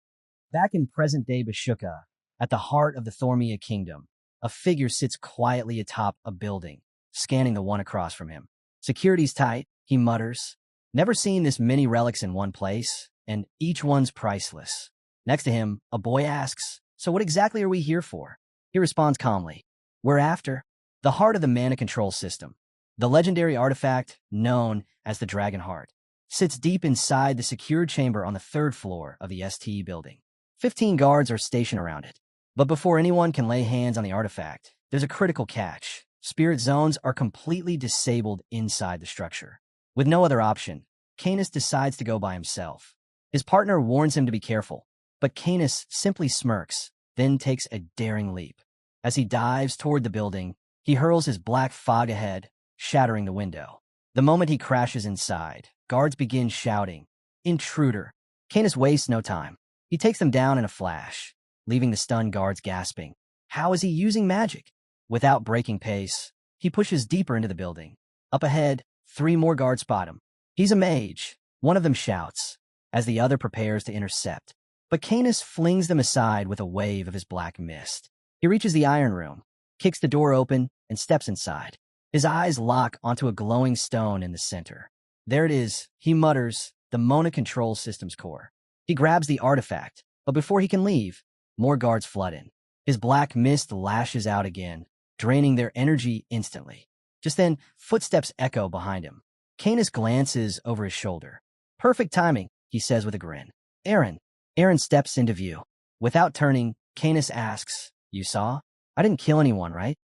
Back in present-day Bashuka, at the heart of the Thormia Kingdom, a figure sits quietly atop a building, scanning the one across from him. Security's tight, he mutters. Never seen this many relics in one place, and each one's priceless. Next to him, a boy asks, "So what exactly are we here for?" He responds calmly, "We're after the heart of the mana control system. The legendary artifact, known as the Dragon Heart, sits deep inside the secured chamber on the third floor of the STE building. 15 guards are stationed around it. But before anyone can lay hands on the artifact, there's a critical catch. Spirit zones are completely disabled inside the structure. With no other option, Canis decides to go by himself. His partner warns him to be careful, but Canis simply smirks, then takes a daring leap. As he dives toward the building, he hurls his black fog ahead, shattering the window. The moment he crashes inside, guards begin shouting, "Intruder!" Canis wastes no time. He takes them down in a flash, leaving the stunned guards gasping. How is he using magic? Without breaking pace, he pushes deeper into the building. Up ahead, 3 more guards spot him. He's a mage, one of them shouts, as the other prepares to intercept. But Canis flings them aside with a wave of his black mist. He reaches the iron room, kicks the door open, and steps inside. His eyes lock onto a glowing stone in the center. There it is, he mutters, the Mona control system's core. He grabs the artifact, but before he can leave, more guards flood in. His black mist lashes out again, draining their energy instantly. Just then, footsteps echo behind him. Canis glances over his shoulder. "Perfect timing," he says with a grin. "Aaron." Aaron steps into view. Without turning, Canis asks, "You saw? I didn't kill anyone, right?"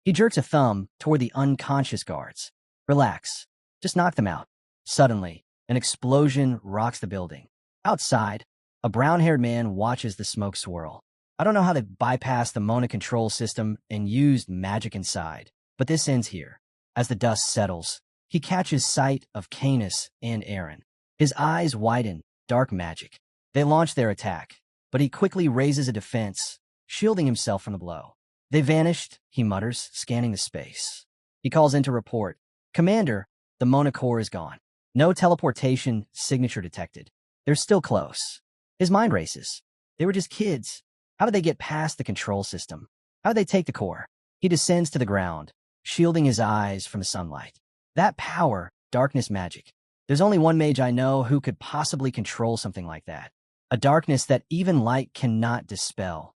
He jerks a thumb toward the unconscious guards. "Relax. Just knock them out." Suddenly, an explosion rocks the building. Outside, a brown-haired man watches the smoke swirl. I don't know how they bypassed the Mona control system and used magic inside, but this ends here. As the dust settles, he catches sight of Canis and Aaron. His eyes widen, dark magic. They launch their attack, but he quickly raises a defense, shielding himself from the blow. "They vanished," he mutters, scanning the space. He calls in to report, "Commander, the Mona core is gone. No teleportation signature detected. They're still close." His mind races. They were just kids. How did they get past the control system? How did they take the core? He descends to the ground, shielding his eyes from the sunlight. That power, darkness magic. There's only one mage I know who could possibly control something like that. A darkness that even light cannot dispel.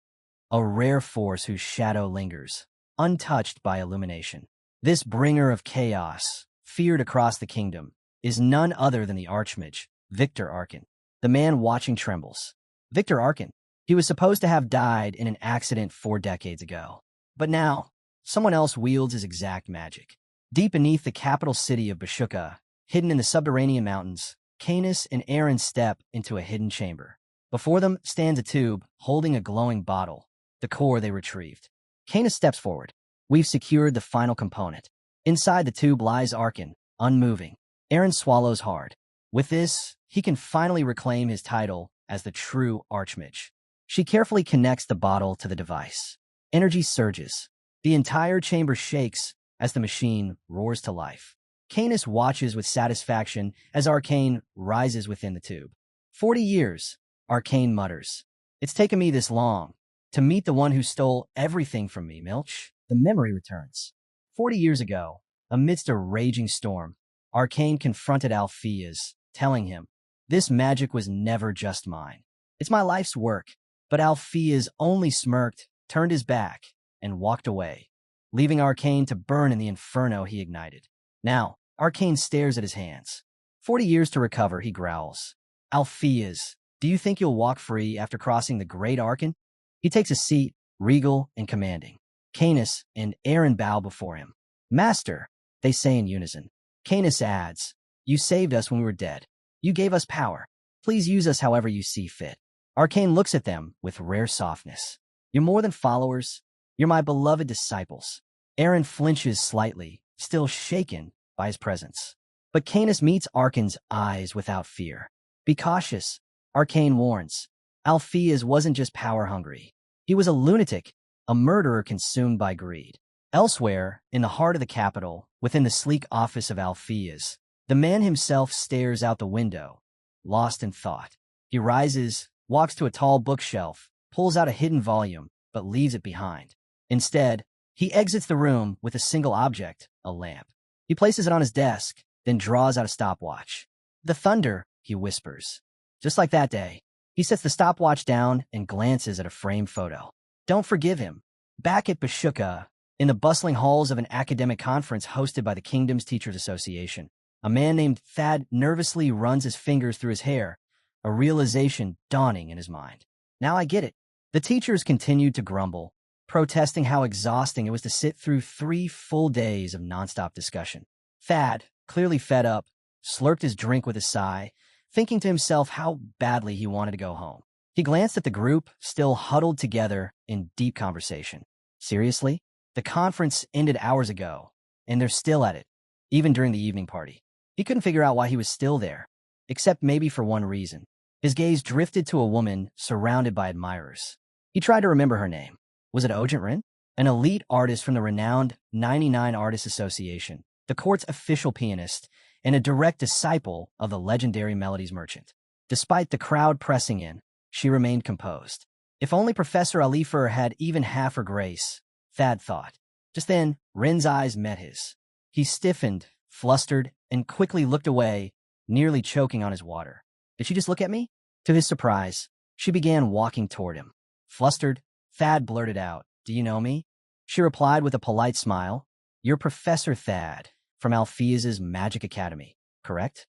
A rare force whose shadow lingers, untouched by illumination. This bringer of chaos, feared across the kingdom, is none other than the archmage, Victor Arkan. The man watching trembles. Victor Arkan. He was supposed to have died in an accident 4 decades ago. But now, someone else wields his exact magic. Deep beneath the capital city of Bashuka, hidden in the subterranean mountains, Canis and Aaron step into a hidden chamber. Before them stands a tube holding a glowing bottle, the core they retrieved. Canis steps forward. "We've secured the final component." Inside the tube lies Arkan, unmoving. Aaron swallows hard. With this, he can finally reclaim his title as the true archmage. She carefully connects the bottle to the device. Energy surges. The entire chamber shakes as the machine roars to life. Canis watches with satisfaction as Arcane rises within the tube. 40 years, Arcane mutters. "It's taken me this long to meet the one who stole everything from me, Milch." The memory returns. 40 years ago, amidst a raging storm, Arcane confronted Alpheus, telling him, "This magic was never just mine. It's my life's work." But Alpheus only smirked, turned his back, and walked away, leaving Arcane to burn in the inferno he ignited. Now, Arcane stares at his hands. 40 years to recover, he growls. "Alpheus, do you think you'll walk free after crossing the Great Arkan?" He takes a seat, regal and commanding. Canis and Aaron bow before him. "Master," they say in unison. Canis adds, "You saved us when we were dead. You gave us power. Please use us however you see fit." Arcane looks at them with rare softness. "You're more than followers. You're my beloved disciples." Aaron flinches slightly, still shaken by his presence. But Canis meets Arcane's eyes without fear. "Be cautious," Arcane warns. Alpheus wasn't just power-hungry. He was a lunatic, a murderer consumed by greed. Elsewhere, in the heart of the capital, within the sleek office of Alpheus, the man himself stares out the window, lost in thought. He rises, walks to a tall bookshelf, pulls out a hidden volume, but leaves it behind. Instead, He exits the room with a single object, a lamp. He places it on his desk, then draws out a stopwatch. The thunder, he whispers. Just like that day, he sets the stopwatch down and glances at a framed photo. Don't forgive him. Back at Bashuka, in the bustling halls of an academic conference hosted by the Kingdom's Teachers Association, a man named Thad nervously runs his fingers through his hair, a realization dawning in his mind. Now I get it. The teachers continued to grumble, protesting how exhausting it was to sit through 3 full days of nonstop discussion. Thad, clearly fed up, slurped his drink with a sigh, thinking to himself how badly he wanted to go home. He glanced at the group, still huddled together in deep conversation. Seriously? The conference ended hours ago, and they're still at it, even during the evening party. He couldn't figure out why he was still there, except maybe for one reason. His gaze drifted to a woman surrounded by admirers. He tried to remember her name. Was it Ogent, an elite artist from the renowned 99 Artists Association, the court's official pianist, and a direct disciple of the legendary Melodies Merchant? Despite the crowd pressing in, she remained composed. If only Professor Alifer had even half her grace, Thad thought. Just then, Ren's eyes met his. He stiffened, flustered, and quickly looked away, nearly choking on his water. Did she just look at me? To his surprise, she began walking toward him. Flustered, Thad blurted out, "Do you know me?" She replied with a polite smile, "You're Professor Thad, from Alpheus's Magic Academy, correct?"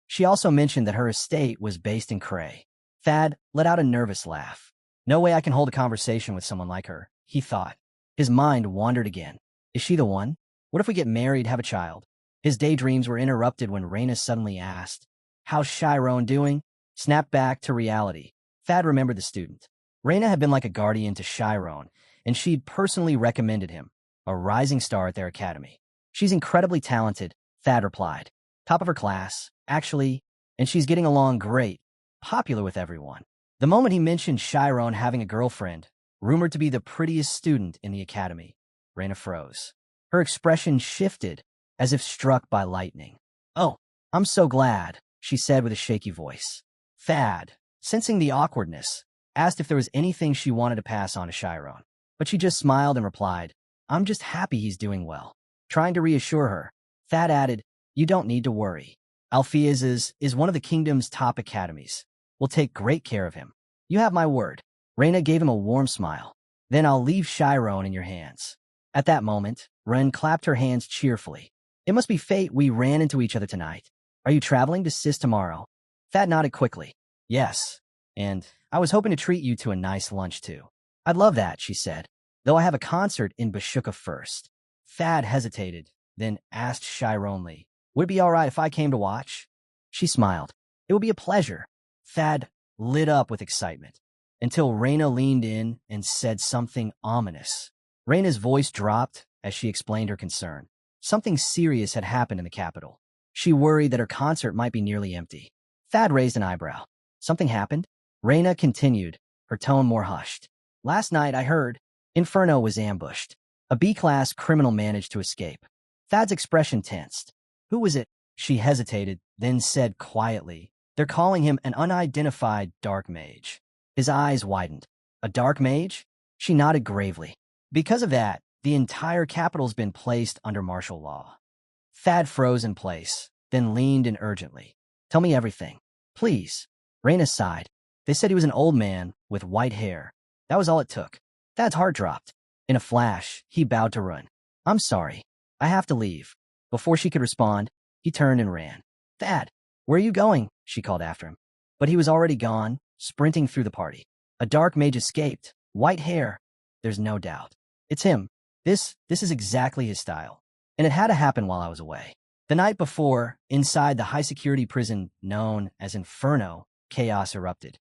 She also mentioned that her estate was based in Cray. Thad let out a nervous laugh. No way I can hold a conversation with someone like her, he thought. His mind wandered again. Is she the one? What if we get married, have a child? His daydreams were interrupted when Raina suddenly asked, "How's Shyron doing?" Snapped back to reality. Thad remembered the student. Raina had been like a guardian to Shyron, and she'd personally recommended him, a rising star at their academy. She's incredibly talented, Thad replied. Top of her class, actually, and she's getting along great, popular with everyone. The moment he mentioned Shyron having a girlfriend, rumored to be the prettiest student in the academy, Raina froze. Her expression shifted, as if struck by lightning. "Oh, I'm so glad," she said with a shaky voice. Thad, sensing the awkwardness, asked if there was anything she wanted to pass on to Shyron, but she just smiled and replied, "I'm just happy he's doing well." Trying to reassure her, Thad added, "You don't need to worry. Alpheus's is one of the kingdom's top academies. We'll take great care of him. You have my word." Raina gave him a warm smile. "Then I'll leave Shyron in your hands." At that moment, Ren clapped her hands cheerfully. "It must be fate we ran into each other tonight. Are you traveling to Sis tomorrow?" Thad nodded quickly. "Yes, and I was hoping to treat you to a nice lunch too." "I'd love that," she said, "though I have a concert in Bashuka first." Thad hesitated, then asked Shyronly, "Would it be all right if I came to watch?" She smiled. "It would be a pleasure." Thad lit up with excitement, until Raina leaned in and said something ominous. Raina's voice dropped as she explained her concern. Something serious had happened in the capital. She worried that her concert might be nearly empty. Thad raised an eyebrow. "Something happened?" Raina continued, her tone more hushed. "Last night I heard Inferno was ambushed. A B-class criminal managed to escape." Thad's expression tensed. "Who was it?" She hesitated, then said quietly, "They're calling him an unidentified dark mage." His eyes widened. "A dark mage?" She nodded gravely. "Because of that, the entire capital's been placed under martial law." Thad froze in place, then leaned in urgently. "Tell me everything, please." Raina sighed. "They said he was an old man with white hair. That was all it took." Thad's heart dropped. In a flash, he bowed to Run. "I'm sorry. I have to leave." Before she could respond, he turned and ran. "Thad, where are you going?" she called after him. But he was already gone, sprinting through the party. A dark mage escaped. White hair. There's no doubt. It's him. This is exactly his style. And it had to happen while I was away. The night before, inside the high-security prison known as Inferno, chaos erupted.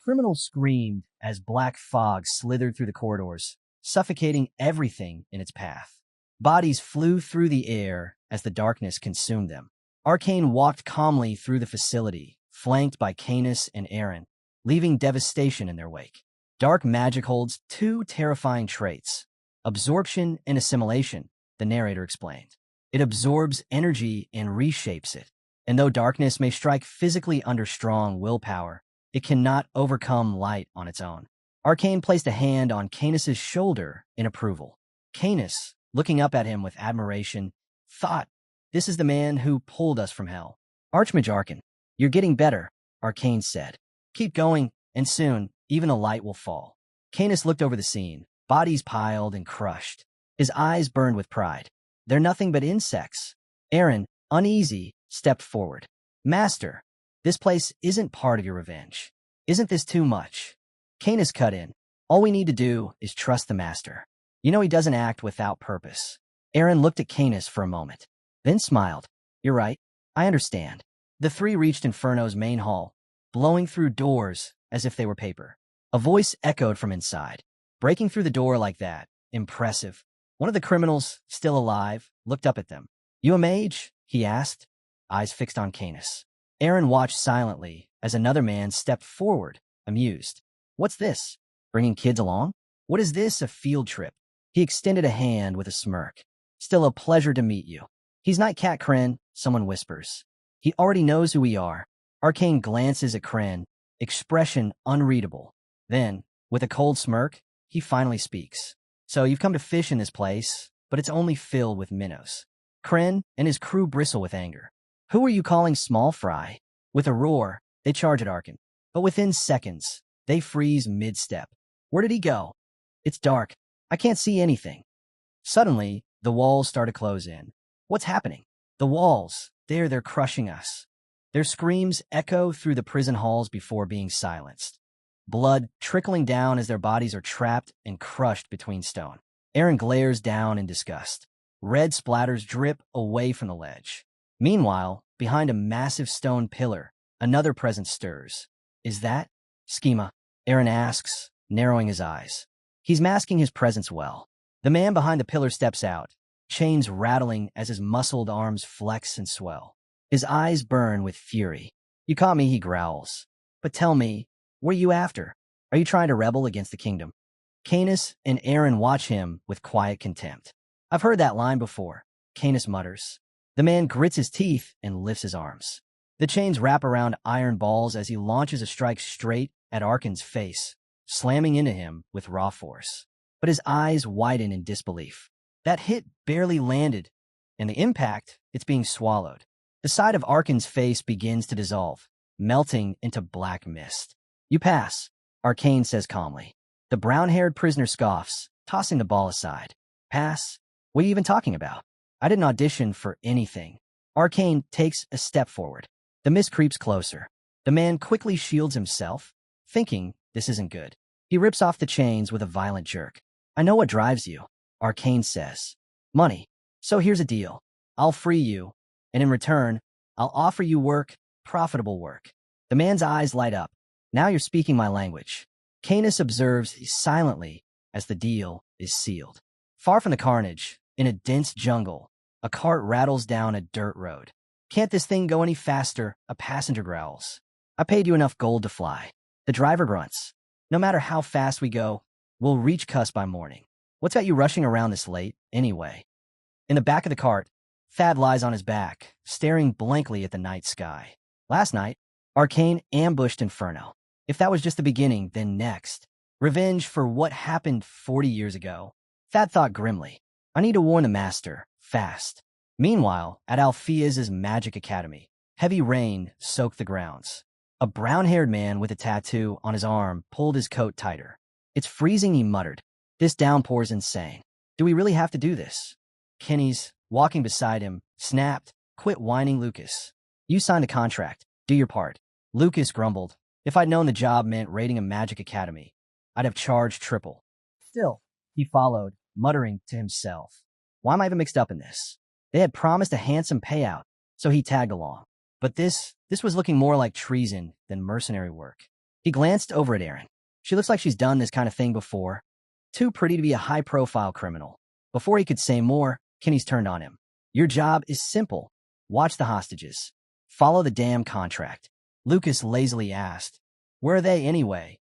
Criminals screamed as black fog slithered through the corridors, suffocating everything in its path. Bodies flew through the air as the darkness consumed them. Arcane walked calmly through the facility, flanked by Canis and Aaron, leaving devastation in their wake. Dark magic holds 2 terrifying traits: absorption and assimilation, the narrator explained. It absorbs energy and reshapes it. And though darkness may strike physically under strong willpower, it cannot overcome light on its own. Arcane placed a hand on Canis's shoulder in approval. Canis, looking up at him with admiration, thought, "This is the man who pulled us from hell." "Archmage Arkan, you're getting better," Arcane said. "Keep going, and soon, even the light will fall." Canis looked over the scene, bodies piled and crushed. His eyes burned with pride. "They're nothing but insects." Aaron, uneasy, stepped forward. "Master, this place isn't part of your revenge. Isn't this too much?" Canis cut in. "All we need to do is trust the master. You know he doesn't act without purpose." Aaron looked at Canis for a moment, then smiled. "You're right. I understand." The three reached Inferno's main hall, blowing through doors as if they were paper. A voice echoed from inside. "Breaking through the door like that. Impressive." One of the criminals, still alive, looked up at them. "You a mage?" he asked, eyes fixed on Canis. Aaron watched silently as another man stepped forward, amused. "What's this? Bringing kids along? What is this, a field trip?" He extended a hand with a smirk. "Still a pleasure to meet you." "He's not Cat Kren," someone whispers. "He already knows who we are." Arcane glances at Kren, expression unreadable. Then, with a cold smirk, he finally speaks. "So you've come to fish in this place, but it's only filled with minnows." Kren and his crew bristle with anger. "Who are you calling small fry?" With a roar, they charge at Arkan. But within seconds, they freeze mid-step. "Where did he go?" "It's dark. I can't see anything." Suddenly, the walls start to close in. "What's happening?" "The walls. They're crushing us." Their screams echo through the prison halls before being silenced. Blood trickling down as their bodies are trapped and crushed between stone. Aaron glares down in disgust. Red splatters drip away from the ledge. Meanwhile, behind a massive stone pillar, another presence stirs. "Is that Schema?" Aaron asks, narrowing his eyes. He's masking his presence well. The man behind the pillar steps out, chains rattling as his muscled arms flex and swell. His eyes burn with fury. "You caught me," he growls. "But tell me, what are you after? Are you trying to rebel against the kingdom?" Canis and Aaron watch him with quiet contempt. "I've heard that line before," Canis mutters. The man grits his teeth and lifts his arms. The chains wrap around iron balls as he launches a strike straight at Arkan's face, slamming into him with raw force. But his eyes widen in disbelief. That hit barely landed, and the impact, it's being swallowed. The side of Arkan's face begins to dissolve, melting into black mist. "You pass," Arcane says calmly. The brown-haired prisoner scoffs, tossing the ball aside. "Pass? What are you even talking about? I didn't audition for anything." Arcane takes a step forward. The mist creeps closer. The man quickly shields himself, thinking this isn't good. He rips off the chains with a violent jerk. "I know what drives you," Arcane says. "Money. So here's a deal. I'll free you, and in return, I'll offer you work, profitable work." The man's eyes light up. "Now you're speaking my language." Canis observes silently as the deal is sealed. Far from the carnage, in a dense jungle, a cart rattles down a dirt road. "Can't this thing go any faster?" a passenger growls. "I paid you enough gold to fly." The driver grunts. "No matter how fast we go, we'll reach Cuss by morning. What's got you rushing around this late, anyway?" In the back of the cart, Thad lies on his back, staring blankly at the night sky. Last night, Arcane ambushed Inferno. If that was just the beginning, then next. Revenge for what happened 40 years ago. Thad thought grimly. "I need to warn the master, fast." Meanwhile, at Alphea's magic academy, heavy rain soaked the grounds. A brown-haired man with a tattoo on his arm pulled his coat tighter. "It's freezing," he muttered. "This downpour's insane. Do we really have to do this?" Kenny's, walking beside him, snapped, "Quit whining, Lucas. You signed a contract. Do your part." Lucas grumbled. "If I'd known the job meant raiding a magic academy, I'd have charged triple." Still, he followed, muttering to himself. "Why am I even mixed up in this?" They had promised a handsome payout, so he tagged along. But this was looking more like treason than mercenary work. He glanced over at Aaron. She looks like she's done this kind of thing before. Too pretty to be a high-profile criminal. Before he could say more, Kenny's turned on him. "Your job is simple. Watch the hostages. Follow the damn contract." Lucas lazily asked, "Where are they anyway?"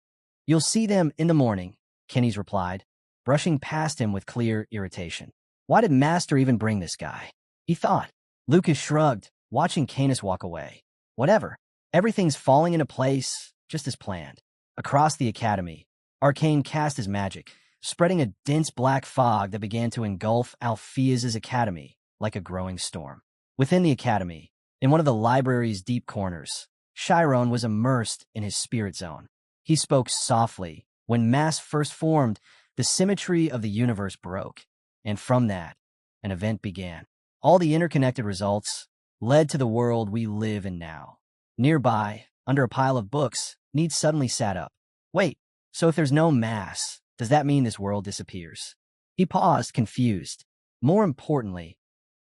"You'll see them in the morning," Kenny's replied, brushing past him with clear irritation. Why did Master even bring this guy? He thought. Lucas shrugged, watching Canis walk away. Whatever. Everything's falling into place, just as planned. Across the academy, Arcane cast his magic, spreading a dense black fog that began to engulf Alpheus's academy like a growing storm. Within the academy, in one of the library's deep corners, Shyron was immersed in his spirit zone. He spoke softly. When mass first formed, the symmetry of the universe broke, and from that, an event began. All the interconnected results led to the world we live in now. Nearby, under a pile of books, Need suddenly sat up. Wait, so if there's no mass, does that mean this world disappears? He paused, confused. More importantly,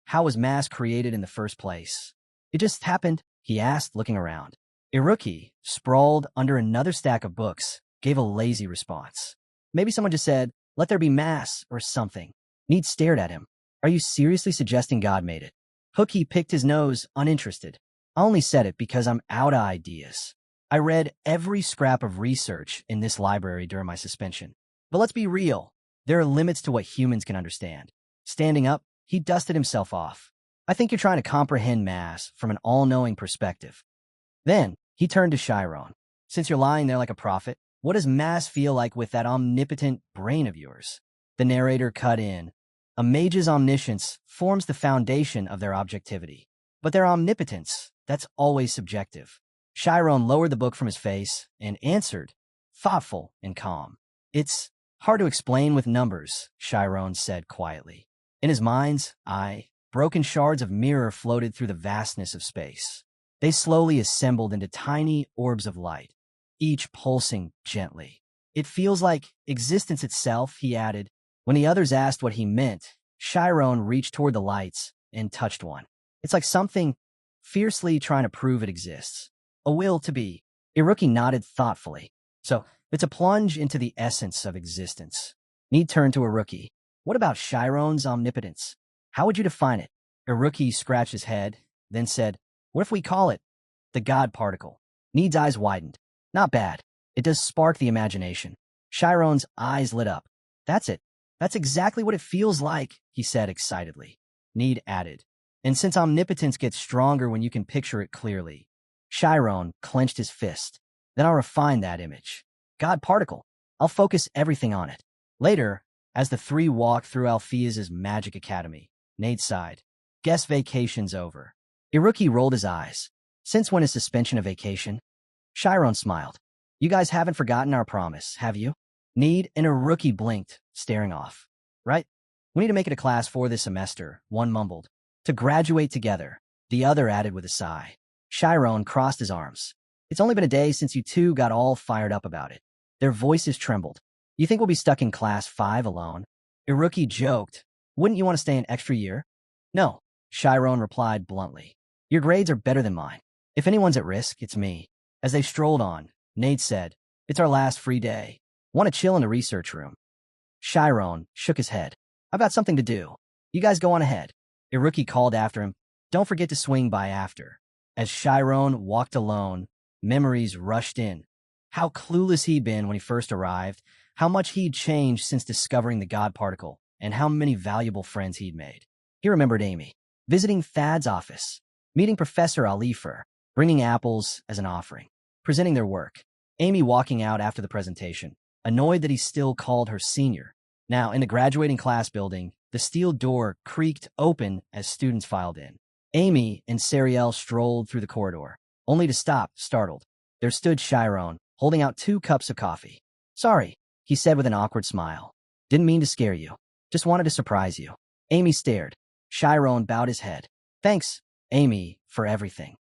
how was mass created in the first place? It just happened, he asked, looking around. Iruki, sprawled under another stack of books, gave a lazy response. Maybe someone just said, "Let there be mass," or something. Need stared at him. Are you seriously suggesting God made it? Hooky picked his nose, uninterested. I only said it because I'm out of ideas. I read every scrap of research in this library during my suspension. But let's be real. There are limits to what humans can understand. Standing up, he dusted himself off. I think you're trying to comprehend mass from an all-knowing perspective. Then, he turned to Shyron. Since you're lying there like a prophet, what does mass feel like with that omnipotent brain of yours? The narrator cut in. A mage's omniscience forms the foundation of their objectivity. But their omnipotence, that's always subjective. Shyron lowered the book from his face and answered, thoughtful and calm. It's hard to explain with numbers, Shyron said quietly. In his mind's eye, broken shards of mirror floated through the vastness of space. They slowly assembled into tiny orbs of light, each pulsing gently. It feels like existence itself, he added. When the others asked what he meant, Shyron reached toward the lights and touched one. It's like something fiercely trying to prove it exists. A will to be. Iruki nodded thoughtfully. So, it's a plunge into the essence of existence. Need turned to Iruki. What about Shyron's omnipotence? How would you define it? Iruki scratched his head, then said, what if we call it the God particle? Need's eyes widened. Not bad. It does spark the imagination. Shyron's eyes lit up. That's it. That's exactly what it feels like, he said excitedly. Need added. And since omnipotence gets stronger when you can picture it clearly. Shyron clenched his fist. Then I'll refine that image. God particle. I'll focus everything on it. Later, as the three walked through Alpheus's magic academy, Nate sighed. Guess vacation's over. Iruki rolled his eyes. Since when is suspension a vacation? Shyron smiled. You guys haven't forgotten our promise, have you? Need and Iruki blinked, staring off. Right? We need to make it a class for this semester, one mumbled. To graduate together, the other added with a sigh. Shyron crossed his arms. It's only been a day since you two got all fired up about it. Their voices trembled. You think we'll be stuck in class 5 alone? Iruki joked. Wouldn't you want to stay an extra year? No, Shyron replied bluntly. Your grades are better than mine. If anyone's at risk, it's me. As they strolled on, Nate said, it's our last free day. Want to chill in the research room? Shyron shook his head. I've got something to do. You guys go on ahead. Iruki called after him. Don't forget to swing by after. As Shyron walked alone, memories rushed in. How clueless he'd been when he first arrived, how much he'd changed since discovering the God particle, and how many valuable friends he'd made. He remembered Amy, visiting Thad's office, meeting Professor Alifer, bringing apples as an offering, presenting their work. Amy walking out after the presentation, annoyed that he still called her senior. Now, in the graduating class building, the steel door creaked open as students filed in. Amy and Sariel strolled through the corridor, only to stop, startled. There stood Shyron, holding out 2 cups of coffee. Sorry, he said with an awkward smile. Didn't mean to scare you. Just wanted to surprise you. Amy stared. Shyron bowed his head. Thanks, Amy, for everything.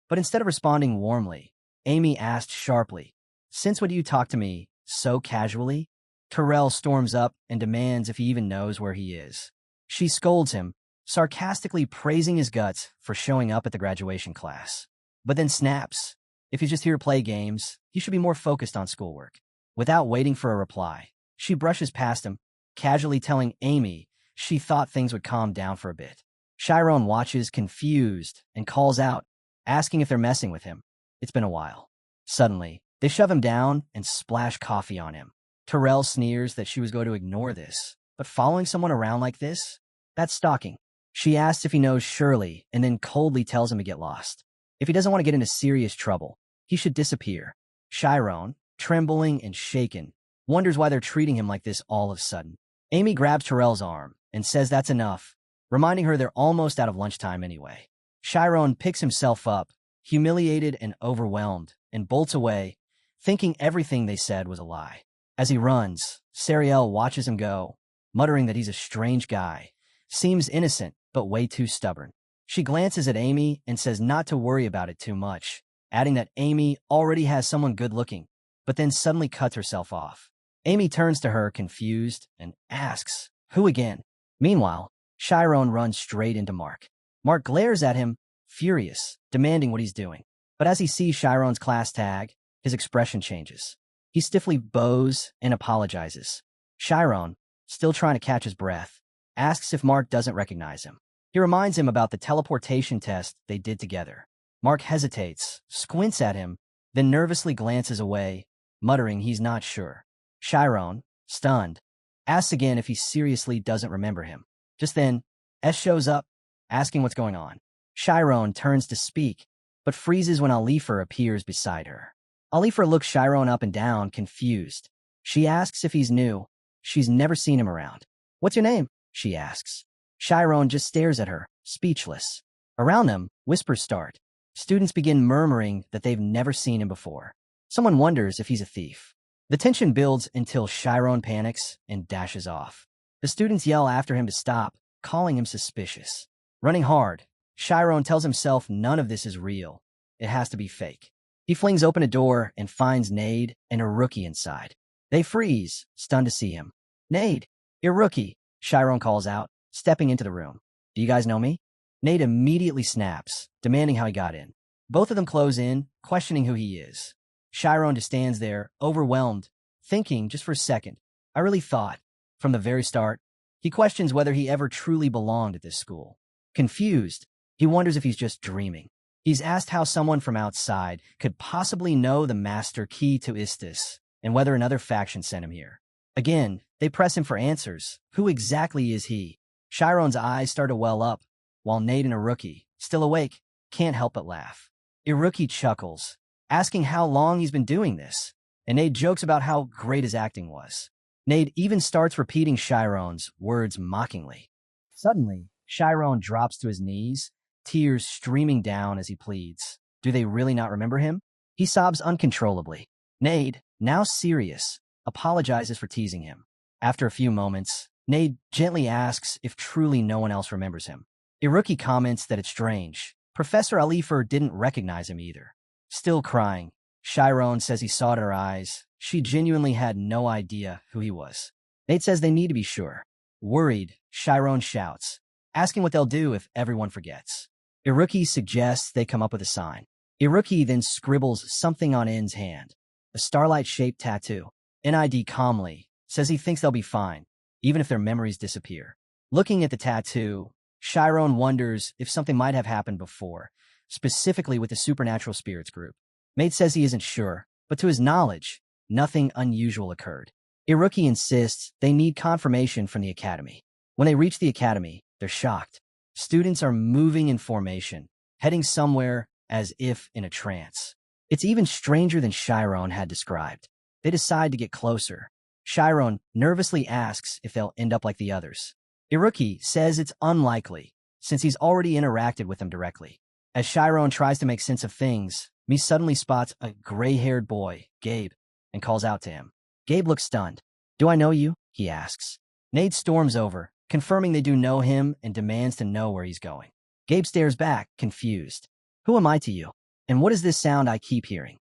But instead of responding warmly, Amy asked sharply, since when do you talk to me so casually? Terrell storms up and demands if he even knows where he is. She scolds him, sarcastically praising his guts for showing up at the graduation class. But then snaps. If he's just here to play games, he should be more focused on schoolwork. Without waiting for a reply, she brushes past him, casually telling Amy she thought things would calm down for a bit. Shyron watches, confused, and calls out, asking if they're messing with him. It's been a while. Suddenly, they shove him down and splash coffee on him. Terrell sneers that she was going to ignore this, but following someone around like this? That's stalking. She asks if he knows Shirley and then coldly tells him to get lost. If he doesn't want to get into serious trouble, he should disappear. Shyron, trembling and shaken, wonders why they're treating him like this all of a sudden. Amy grabs Terrell's arm and says that's enough, reminding her they're almost out of lunchtime anyway. Shyron picks himself up, humiliated and overwhelmed, and bolts away, thinking everything they said was a lie. As he runs, Sariel watches him go, muttering that he's a strange guy. Seems innocent, but way too stubborn. She glances at Amy and says not to worry about it too much, adding that Amy already has someone good-looking, but then suddenly cuts herself off. Amy turns to her, confused, and asks, "Who again?" Meanwhile, Shyron runs straight into Mark. Mark glares at him, furious, demanding what he's doing. But as he sees Shyron's class tag, his expression changes. He stiffly bows and apologizes. Shyron, still trying to catch his breath, asks if Mark doesn't recognize him. He reminds him about the teleportation test they did together. Mark hesitates, squints at him, then nervously glances away, muttering he's not sure. Shyron, stunned, asks again if he seriously doesn't remember him. Just then, S shows up, asking what's going on. Shyron turns to speak, but freezes when Alifer appears beside her. Alifer looks Shyron up and down, confused. She asks if he's new. She's never seen him around. "What's your name?" she asks. Shyron just stares at her, speechless. Around them, whispers start. Students begin murmuring that they've never seen him before. Someone wonders if he's a thief. The tension builds until Shyron panics and dashes off. The students yell after him to stop, calling him suspicious. Running hard, Shyron tells himself none of this is real. It has to be fake. He flings open a door and finds Nade and a rookie inside. They freeze, stunned to see him. "Nade, you're rookie," Shyron calls out, stepping into the room. "Do you guys know me?" Nade immediately snaps, demanding how he got in. Both of them close in, questioning who he is. Shyron just stands there, overwhelmed, thinking just for a second, "I really thought." From the very start, he questions whether he ever truly belonged at this school. Confused, he wonders if he's just dreaming. He's asked how someone from outside could possibly know the master key to Istis, and whether another faction sent him here. Again, they press him for answers. Who exactly is he? Shyron's eyes start to well up, while Nade and Iruki, still awake, can't help but laugh. Iruki chuckles, asking how long he's been doing this, and Nade jokes about how great his acting was. Nade even starts repeating Shyron's words mockingly. Suddenly, Shyron drops to his knees, tears streaming down as he pleads. Do they really not remember him? He sobs uncontrollably. Nade, now serious, apologizes for teasing him. After a few moments, Nade gently asks if truly no one else remembers him. Iruki comments that it's strange. Professor Alifer didn't recognize him either. Still crying, Shyron says he saw it in her eyes. She genuinely had no idea who he was. Nade says they need to be sure. Worried, Shyron shouts, asking what they'll do if everyone forgets. Iruki suggests they come up with a sign. Iruki then scribbles something on N's hand, a starlight-shaped tattoo. NID calmly says he thinks they'll be fine, even if their memories disappear. Looking at the tattoo, Shyron wonders if something might have happened before, specifically with the Supernatural Spirits group. Mage says he isn't sure, but to his knowledge, nothing unusual occurred. Iruki insists they need confirmation from the academy. When they reach the academy, they're shocked. Students are moving in formation, heading somewhere as if in a trance. It's even stranger than Shyron had described. They decide to get closer. Shyron nervously asks if they'll end up like the others. Iruki says it's unlikely, since he's already interacted with them directly. As Shyron tries to make sense of things, Mi suddenly spots a gray-haired boy, Gabe, and calls out to him. Gabe looks stunned. "Do I know you?" he asks. Nade storms over, confirming they do know him and demands to know where he's going. Gabe stares back, confused. "Who am I to you? And what is this sound I keep hearing?"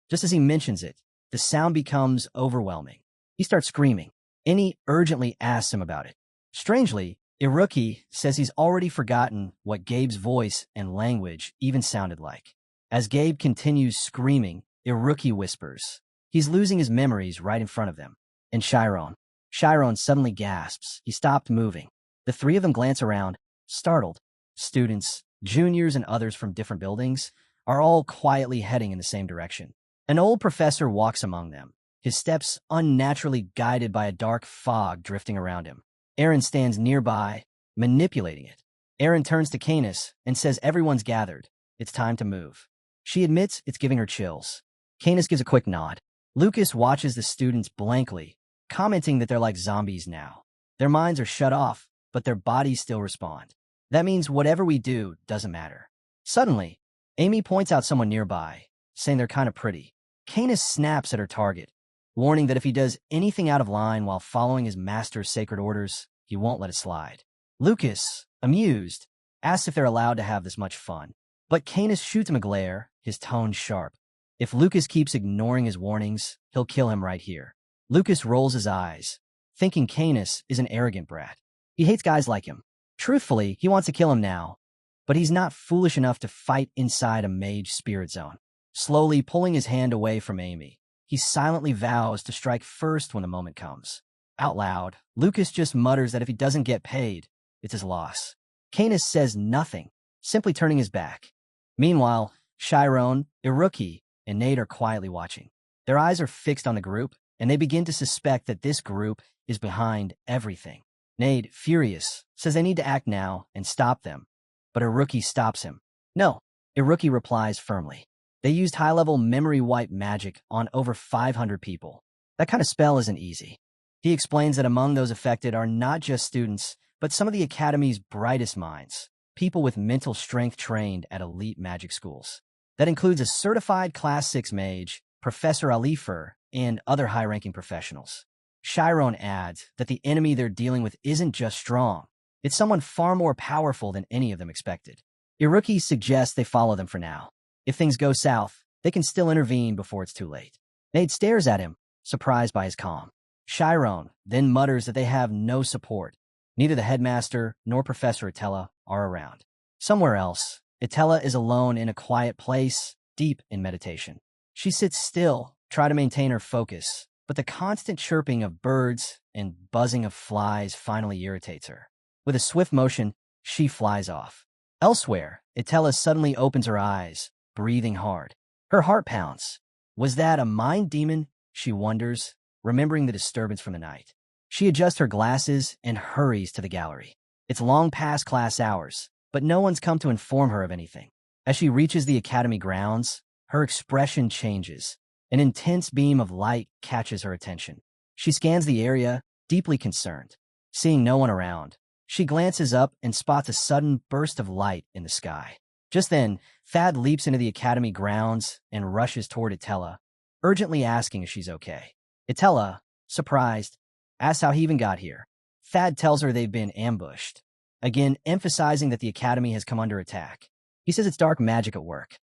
Just as he mentions it, the sound becomes overwhelming. He starts screaming. Eni urgently asks him about it. Strangely, Iruki says he's already forgotten what Gabe's voice and language even sounded like. As Gabe continues screaming, Iruki whispers. He's losing his memories right in front of them. And Shyron. Shyron suddenly gasps. He stopped moving. The three of them glance around, startled. Students, juniors, and others from different buildings are all quietly heading in the same direction. An old professor walks among them, his steps unnaturally guided by a dark fog drifting around him. Aaron stands nearby, manipulating it. Aaron turns to Canis and says everyone's gathered. It's time to move. She admits it's giving her chills. Canis gives a quick nod. Lucas watches the students blankly, commenting that they're like zombies now. Their minds are shut off, but their bodies still respond. That means whatever we do doesn't matter. Suddenly, Amy points out someone nearby, saying they're kind of pretty. Canis snaps at her target, warning that if he does anything out of line while following his master's sacred orders, he won't let it slide. Lucas, amused, asks if they're allowed to have this much fun. But Canis shoots him a glare, his tone sharp. If Lucas keeps ignoring his warnings, he'll kill him right here. Lucas rolls his eyes, thinking Canis is an arrogant brat. He hates guys like him. Truthfully, he wants to kill him now, but he's not foolish enough to fight inside a mage spirit zone. Slowly pulling his hand away from Amy, he silently vows to strike first when the moment comes. Out loud, Lucas just mutters that if he doesn't get paid, it's his loss. Canis says nothing, simply turning his back. Meanwhile, Shyron, Iruki, and Nate are quietly watching. Their eyes are fixed on the group, and they begin to suspect that this group is behind everything. Nate, furious, says they need to act now and stop them, but Iruki stops him. No, Iruki replies firmly. They used high-level memory wipe magic on over 500 people. That kind of spell isn't easy. He explains that among those affected are not just students, but some of the Academy's brightest minds, people with mental strength trained at elite magic schools. That includes a certified Class 6 mage, Professor Alifer, and other high-ranking professionals. Shyron adds that the enemy they're dealing with isn't just strong, it's someone far more powerful than any of them expected. Iruki suggests they follow them for now. If things go south, they can still intervene before it's too late. Nate stares at him, surprised by his calm. Shyron then mutters that they have no support. Neither the headmaster nor Professor Itella are around. Somewhere else, Itella is alone in a quiet place, deep in meditation. She sits still, trying to maintain her focus, but the constant chirping of birds and buzzing of flies finally irritates her. With a swift motion, she flies off. Elsewhere, Itella suddenly opens her eyes, breathing hard. Her heart pounds. Was that a mind demon? She wonders, remembering the disturbance from the night. She adjusts her glasses and hurries to the gallery. It's long past class hours, but no one's come to inform her of anything. As she reaches the academy grounds, her expression changes. An intense beam of light catches her attention. She scans the area, deeply concerned. Seeing no one around, she glances up and spots a sudden burst of light in the sky. Just then, Thad leaps into the academy grounds and rushes toward Itella, urgently asking if she's okay. Itella, surprised, asks how he even got here. Thad tells her they've been ambushed, again emphasizing that the academy has come under attack. He says it's dark magic at work.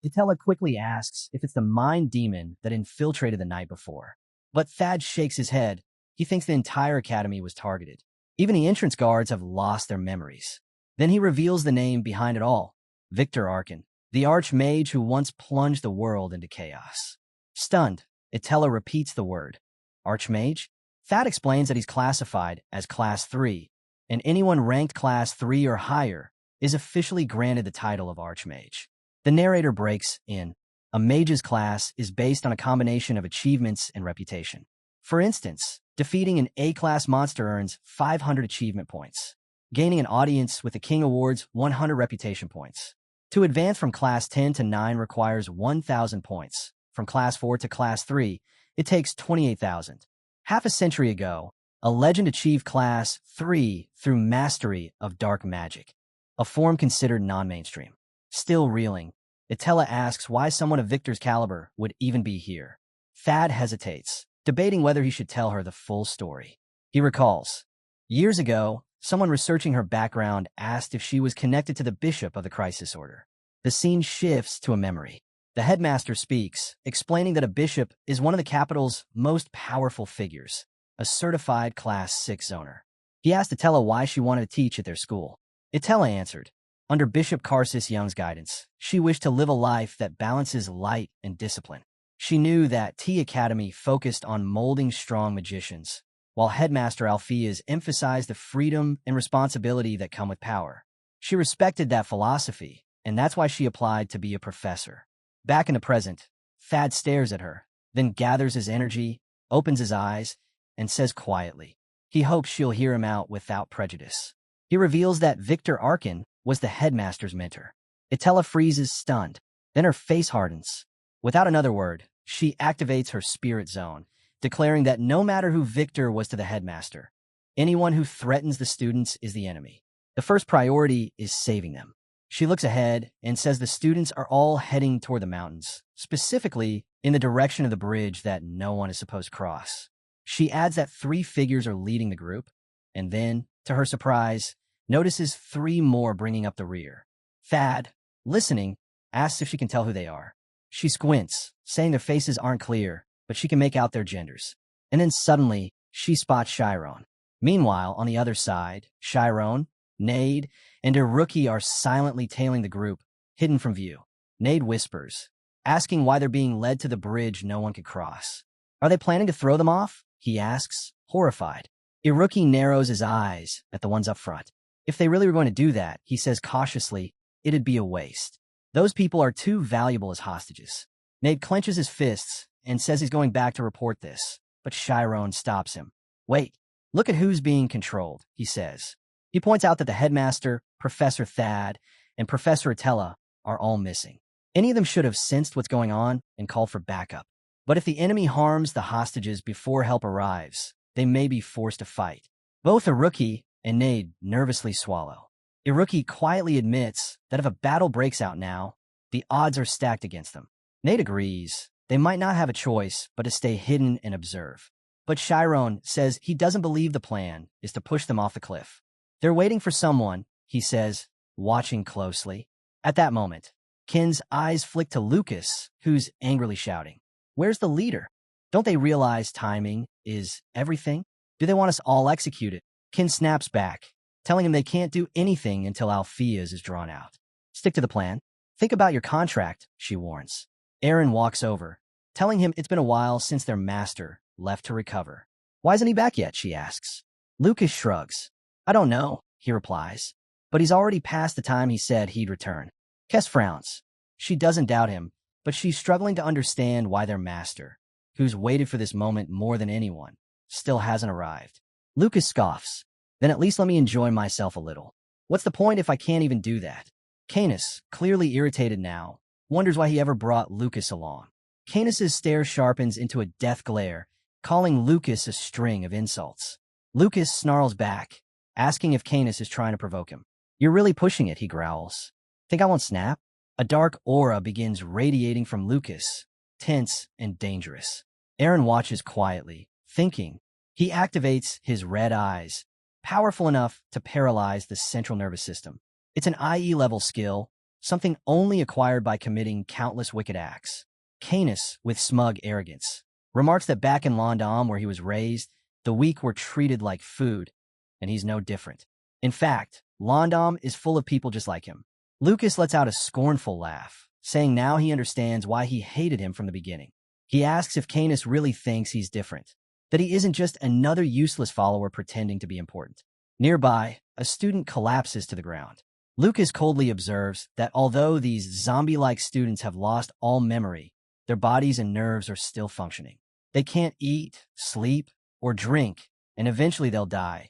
Itella quickly asks if it's the mind demon that infiltrated the night before. But Thad shakes his head. He thinks the entire academy was targeted. Even the entrance guards have lost their memories. Then he reveals the name behind it all, Victor Arkan, the archmage who once plunged the world into chaos. Stunned, Itella repeats the word. Archmage? Thad explains that he's classified as Class 3, and anyone ranked Class 3 or higher is officially granted the title of Archmage. The narrator breaks in. A mage's class is based on a combination of achievements and reputation. For instance, defeating an A-class monster earns 500 achievement points. Gaining an audience with the King awards 100 reputation points. To advance from Class 10 to 9 requires 1,000 points. From Class 4 to Class 3, it takes 28,000. Half a century ago, a legend achieved Class 3 through mastery of dark magic, a form considered non-mainstream. Still reeling, Itella asks why someone of Victor's caliber would even be here. Thad hesitates, debating whether he should tell her the full story. He recalls, years ago, someone researching her background asked if she was connected to the bishop of the Crisis Order. The scene shifts to a memory. The headmaster speaks, explaining that a bishop is one of the capital's most powerful figures, a certified Class 6 zoner. He asked Itella why she wanted to teach at their school. Itella answered, under Bishop Carsis Young's guidance, she wished to live a life that balances light and discipline. She knew that T Academy focused on molding strong magicians, while Headmaster Alpheus emphasized the freedom and responsibility that come with power. She respected that philosophy, and that's why she applied to be a professor. Back in the present, Thad stares at her, then gathers his energy, opens his eyes, and says quietly, he hopes she'll hear him out without prejudice. He reveals that Victor Arkan was the headmaster's mentor. Itella freezes, stunned. Then her face hardens. Without another word, She activates her spirit zone, declaring that no matter who Victor was to the headmaster, anyone who threatens the students is the enemy. The first priority is saving them. She looks ahead and says the students are all heading toward the mountains, specifically in the direction of the bridge that no one is supposed to cross. She adds that 3 figures are leading the group, and then, to her surprise, notices 3 more bringing up the rear. Thad, listening, asks if she can tell who they are. She squints, saying their faces aren't clear, but she can make out their genders. And then suddenly, she spots Shyron. Meanwhile, on the other side, Shyron, Nade, and her rookie are silently tailing the group, hidden from view. Nade whispers, asking why they're being led to the bridge no one could cross. Are they planning to throw them off? He asks, horrified. Iruki narrows his eyes at the ones up front. If they really were going to do that, he says cautiously, it'd be a waste. Those people are too valuable as hostages. Nade clenches his fists and says he's going back to report this, but Shyron stops him. Wait, look at who's being controlled, he says. He points out that the headmaster, Professor Thad, and Professor Attila are all missing. Any of them should have sensed what's going on and called for backup. But if the enemy harms the hostages before help arrives, they may be forced to fight. Both Iruki and Nade nervously swallow. Iruki quietly admits that if a battle breaks out now, the odds are stacked against them. Nade agrees. They might not have a choice but to stay hidden and observe. But Shyron says he doesn't believe the plan is to push them off the cliff. They're waiting for someone, he says, watching closely. At that moment, Ken's eyes flick to Lucas, who's angrily shouting, "Where's the leader? Don't they realize timing is everything? Do they want us all executed?" Ken snaps back, telling him they can't do anything until Althea's is drawn out. Stick to the plan. Think about your contract, she warns. Aaron walks over, telling him it's been a while since their master left to recover. Why isn't he back yet, she asks. Lucas shrugs. I don't know, he replies, but he's already past the time he said he'd return. Kes frowns. She doesn't doubt him, but she's struggling to understand why their master, who's waited for this moment more than anyone, still hasn't arrived. Lucas scoffs. Then at least let me enjoy myself a little. What's the point if I can't even do that? Canis, clearly irritated now, wonders why he ever brought Lucas along. Canis's stare sharpens into a death glare, calling Lucas a string of insults. Lucas snarls back, asking if Canis is trying to provoke him. You're really pushing it, he growls. Think I won't snap? A dark aura begins radiating from Lucas, tense and dangerous. Aaron watches quietly, thinking. He activates his red eyes, powerful enough to paralyze the central nervous system. It's an IE-level skill, something only acquired by committing countless wicked acts. Canis, with smug arrogance, remarks that back in London where he was raised, the weak were treated like food, and he's no different. In fact, London is full of people just like him. Lucas lets out a scornful laugh, saying now he understands why he hated him from the beginning. He asks if Canis really thinks he's different, that he isn't just another useless follower pretending to be important. Nearby, a student collapses to the ground. Lucas coldly observes that although these zombie-like students have lost all memory, their bodies and nerves are still functioning. They can't eat, sleep, or drink, and eventually they'll die,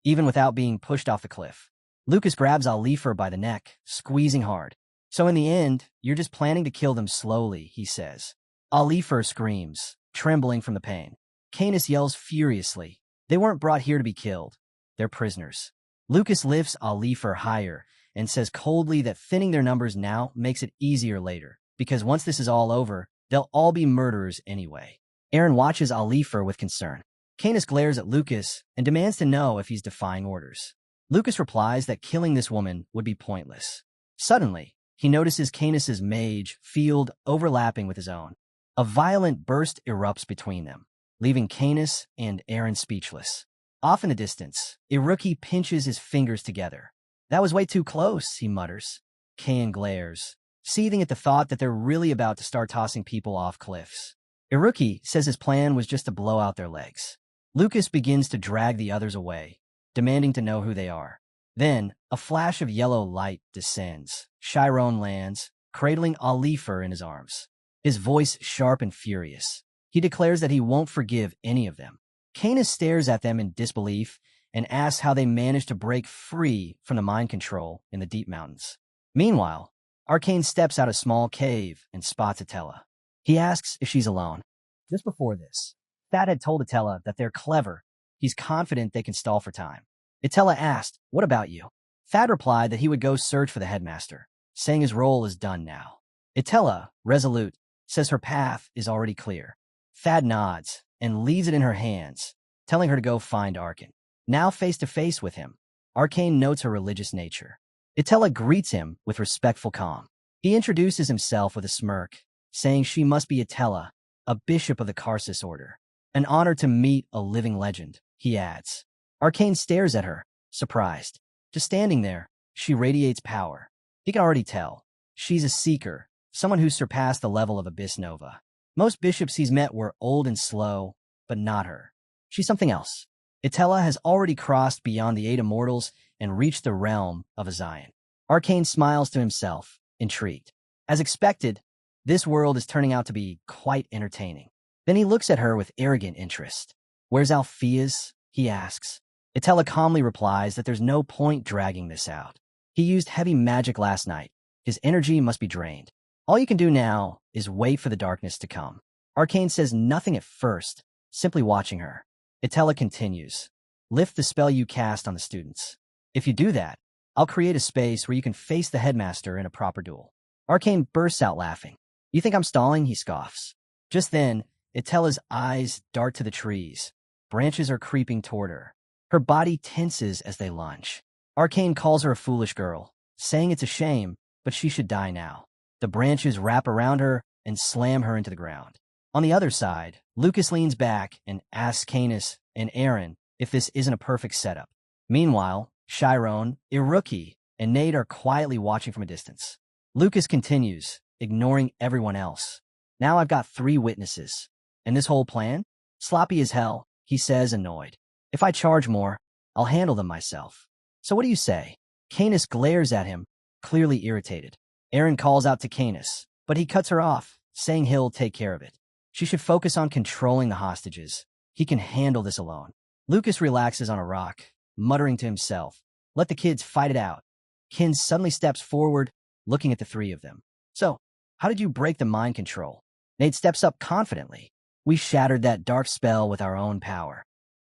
even without being pushed off the cliff. Lucas grabs Alifer by the neck, squeezing hard. So in the end, you're just planning to kill them slowly, he says. Alifer screams, trembling from the pain. Canis yells furiously. They weren't brought here to be killed. They're prisoners. Lucas lifts Alifer higher and says coldly that thinning their numbers now makes it easier later, because once this is all over, they'll all be murderers anyway. Aaron watches Alifer with concern. Canis glares at Lucas and demands to know if he's defying orders. Lucas replies that killing this woman would be pointless. Suddenly, he notices Canis's mage field overlapping with his own. A violent burst erupts between them, leaving Canis and Aaron speechless. Off in the distance, Iruki pinches his fingers together. That was way too close, he mutters. Cain glares, seething at the thought that they're really about to start tossing people off cliffs. Iruki says his plan was just to blow out their legs. Lucas begins to drag the others away, demanding to know who they are. Then, a flash of yellow light descends. Shyron lands, cradling Alifer in his arms. His voice sharp and furious. He declares that he won't forgive any of them. Canis stares at them in disbelief and asks how they managed to break free from the mind control in the deep mountains. Meanwhile, Arcane steps out a small cave and spots Attila. He asks if she's alone. Just before this, Thad had told Atella that they're clever. He's confident they can stall for time. Atella asked, "What about you?" Thad replied that he would go search for the headmaster, saying his role is done now. Atella, resolute, says her path is already clear. Thad nods and leaves it in her hands, telling her to go find Arkan. Now face to face with him, Arcane notes her religious nature. Atella greets him with respectful calm. He introduces himself with a smirk, saying she must be Atella, a bishop of the Karsus order. An honor to meet a living legend, he adds. Arcane stares at her, surprised. Just standing there, she radiates power. He can already tell. She's a seeker, someone who's surpassed the level of Abyss Nova. Most bishops he's met were old and slow, but not her. She's something else. Atella has already crossed beyond the 8 immortals and reached the realm of Azion. Arcane smiles to himself, intrigued. As expected, this world is turning out to be quite entertaining. Then he looks at her with arrogant interest. "Where's Alpheus?" he asks. Atella calmly replies that there's no point dragging this out. He used heavy magic last night. His energy must be drained. All you can do now is wait for the darkness to come. Arcane says nothing at first, simply watching her. Atella continues. "Lift the spell you cast on the students. If you do that, I'll create a space where you can face the headmaster in a proper duel." Arcane bursts out laughing. "You think I'm stalling?" he scoffs. Just then, Atella's eyes dart to the trees. Branches are creeping toward her. Her body tenses as they lunge. Arcane calls her a foolish girl, saying it's a shame, but she should die now. The branches wrap around her and slam her into the ground. On the other side, Lucas leans back and asks Canis and Aaron if this isn't a perfect setup. Meanwhile, Shyron, Iruki, and Nate are quietly watching from a distance. Lucas continues, ignoring everyone else. "Now I've got 3 witnesses. And this whole plan? Sloppy as hell," he says, annoyed. "If I charge more, I'll handle them myself. So what do you say?" Canis glares at him, clearly irritated. Aaron calls out to Canis, but he cuts her off, saying he'll take care of it. She should focus on controlling the hostages. He can handle this alone. Lucas relaxes on a rock, muttering to himself, "Let the kids fight it out." Kin suddenly steps forward, looking at the 3 of them. "So, how did you break the mind control?" Nate steps up confidently. "We shattered that dark spell with our own power."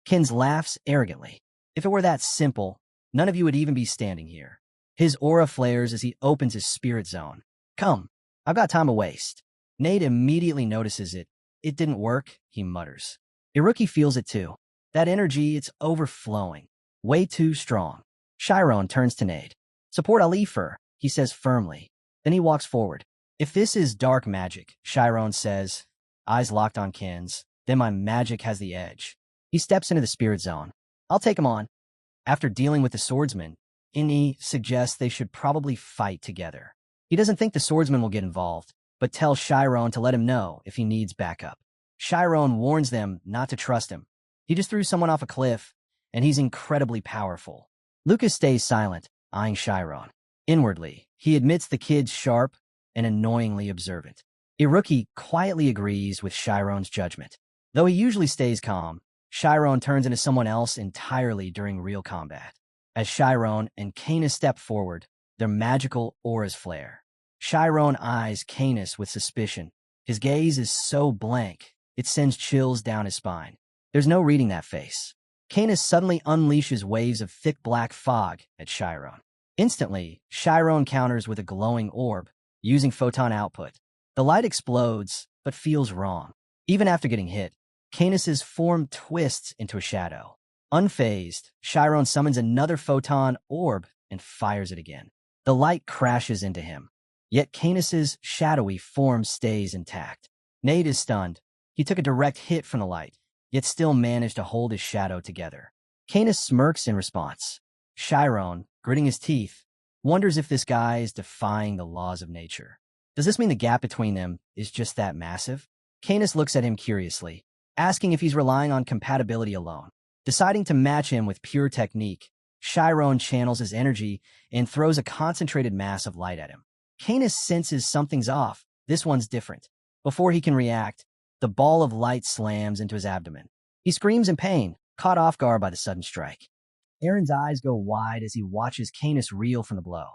Kins laughs arrogantly. "If it were that simple, none of you would even be standing here." His aura flares as he opens his spirit zone. "Come, I've got time to waste." Nate immediately notices it. "It didn't work," he mutters. Iruki feels it too. That energy, it's overflowing. Way too strong. Shyron turns to Nate. "Support Alifer," he says firmly. Then he walks forward. "If this is dark magic," Shyron says, eyes locked on Kin's, "then my magic has the edge." He steps into the spirit zone. "I'll take him on." After dealing with the swordsman, Inni suggests they should probably fight together. He doesn't think the swordsman will get involved, but tells Shyron to let him know if he needs backup. Shyron warns them not to trust him. He just threw someone off a cliff, and he's incredibly powerful. Lucas stays silent, eyeing Shyron. Inwardly, he admits the kid's sharp and annoyingly observant. Iruki quietly agrees with Shyron's judgment. Though he usually stays calm, Shyron turns into someone else entirely during real combat. As Shyron and Canis step forward, their magical auras flare. Shyron eyes Canis with suspicion. His gaze is so blank, it sends chills down his spine. There's no reading that face. Canis suddenly unleashes waves of thick black fog at Shyron. Instantly, Shyron counters with a glowing orb, using photon output. The light explodes, but feels wrong. Even after getting hit, Canis's form twists into a shadow. Unfazed, Shyron summons another photon orb and fires it again. The light crashes into him. Yet Canis's shadowy form stays intact. Nate is stunned. He took a direct hit from the light, yet still managed to hold his shadow together. Canis smirks in response. Shyron, gritting his teeth, wonders if this guy is defying the laws of nature. Does this mean the gap between them is just that massive? Canis looks at him curiously, asking if he's relying on compatibility alone. Deciding to match him with pure technique, Shyron channels his energy and throws a concentrated mass of light at him. Canis senses something's off. This one's different. Before he can react, the ball of light slams into his abdomen. He screams in pain, caught off guard by the sudden strike. Aaron's eyes go wide as he watches Canis reel from the blow.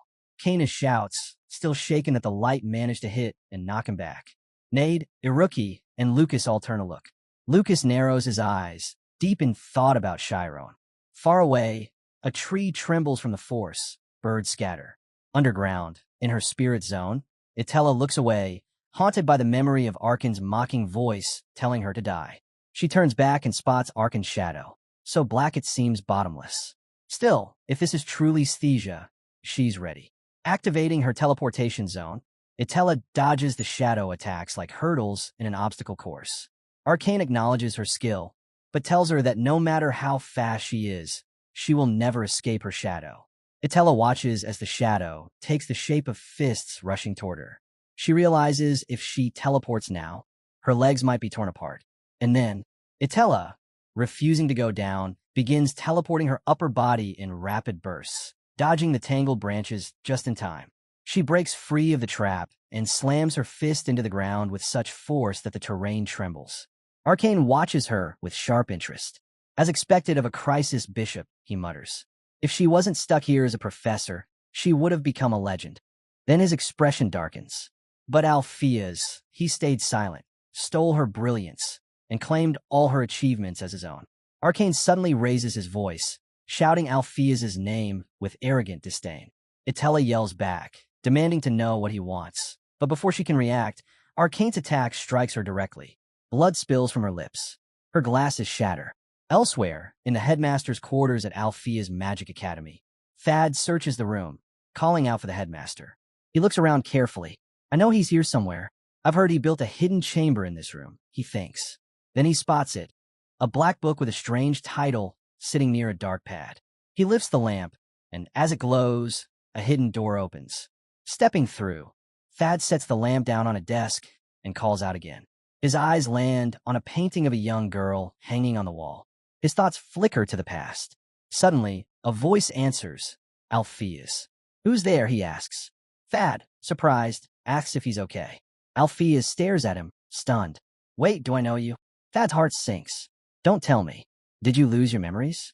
Canis shouts, still shaken that the light managed to hit and knock him back. Nade, Iruki, and Lucas all turn a look. Lucas narrows his eyes, deep in thought about Shyron. Far away, a tree trembles from the force. Birds scatter. Underground, in her spirit zone, Itella looks away, haunted by the memory of Arkan's mocking voice telling her to die. She turns back and spots Arkan's shadow, so black it seems bottomless. Still, if this is truly Sthesia, she's ready. Activating her teleportation zone, Itella dodges the shadow attacks like hurdles in an obstacle course. Arcane acknowledges her skill, but tells her that no matter how fast she is, she will never escape her shadow. Itella watches as the shadow takes the shape of fists rushing toward her. She realizes if she teleports now, her legs might be torn apart. And then, Itella, refusing to go down, begins teleporting her upper body in rapid bursts, dodging the tangled branches just in time. She breaks free of the trap and slams her fist into the ground with such force that the terrain trembles. Arcane watches her with sharp interest. As expected of a crisis bishop, he mutters. If she wasn't stuck here as a professor, she would have become a legend. Then his expression darkens. But Althea's, he stayed silent, stole her brilliance, and claimed all her achievements as his own. Arcane suddenly raises his voice, shouting Althea's name with arrogant disdain. Itella yells back, demanding to know what he wants. But before she can react, Arcane's attack strikes her directly. Blood spills from her lips. Her glasses shatter. Elsewhere, in the headmaster's quarters at Althea's Magic Academy, Thad searches the room, calling out for the headmaster. He looks around carefully. I know he's here somewhere. I've heard he built a hidden chamber in this room, he thinks. Then he spots it, a black book with a strange title sitting near a dark pad. He lifts the lamp, and as it glows, a hidden door opens. Stepping through, Thad sets the lamp down on a desk and calls out again. His eyes land on a painting of a young girl hanging on the wall. His thoughts flicker to the past. Suddenly, a voice answers, Althea's. Who's there, he asks. Thad, surprised, asks if he's okay. Althea's stares at him, stunned. Wait, do I know you? Thad's heart sinks. Don't tell me. Did you lose your memories?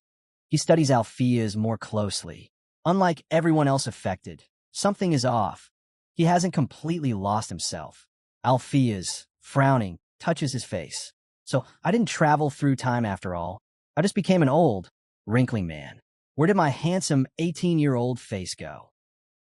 He studies Althea's more closely. Unlike everyone else affected, something is off. He hasn't completely lost himself. Althea's, frowning, touches his face. So I didn't travel through time after all. I just became an old, wrinkly man. Where did my handsome 18-year-old face go?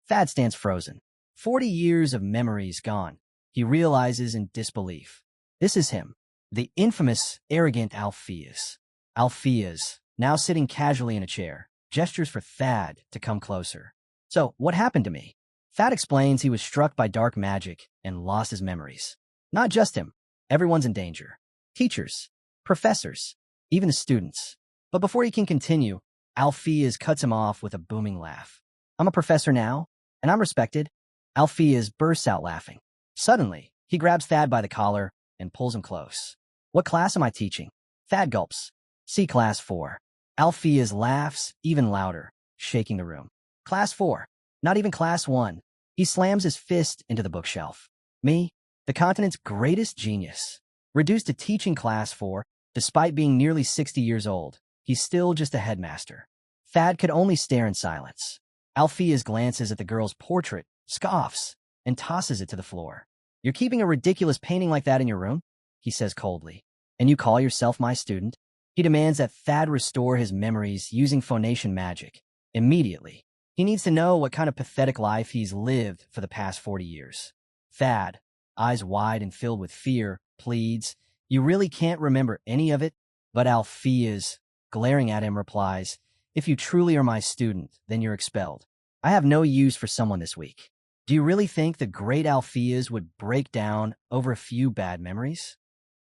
Thad stands frozen. 40 years of memories gone. He realizes in disbelief. This is him, the infamous, arrogant Althea's. Althea's, now sitting casually in a chair, gestures for Thad to come closer. So, what happened to me? Thad explains he was struck by dark magic and lost his memories. Not just him. Everyone's in danger. Teachers, professors, even the students. But before he can continue, Althea's cuts him off with a booming laugh. I'm a professor now, and I'm respected. Althea's bursts out laughing. Suddenly, he grabs Thad by the collar and pulls him close. What class am I teaching? Thad gulps. C Class 4. Althea's laughs even louder, shaking the room. Class 4. Not even Class 1. He slams his fist into the bookshelf. Me, the continent's greatest genius. Reduced to teaching Class 4, despite being nearly 60 years old, he's still just a headmaster. Thad could only stare in silence. Althea's glances at the girl's portrait, scoffs, and tosses it to the floor. You're keeping a ridiculous painting like that in your room? He says coldly. And you call yourself my student? He demands that Thad restore his memories using phonation magic. Immediately. He needs to know what kind of pathetic life he's lived for the past 40 years. Thad, eyes wide and filled with fear, pleads, You really can't remember any of it? But Althea's, glaring at him, replies, If you truly are my student, then you're expelled. I have no use for someone this week. Do you really think the great Althea's would break down over a few bad memories?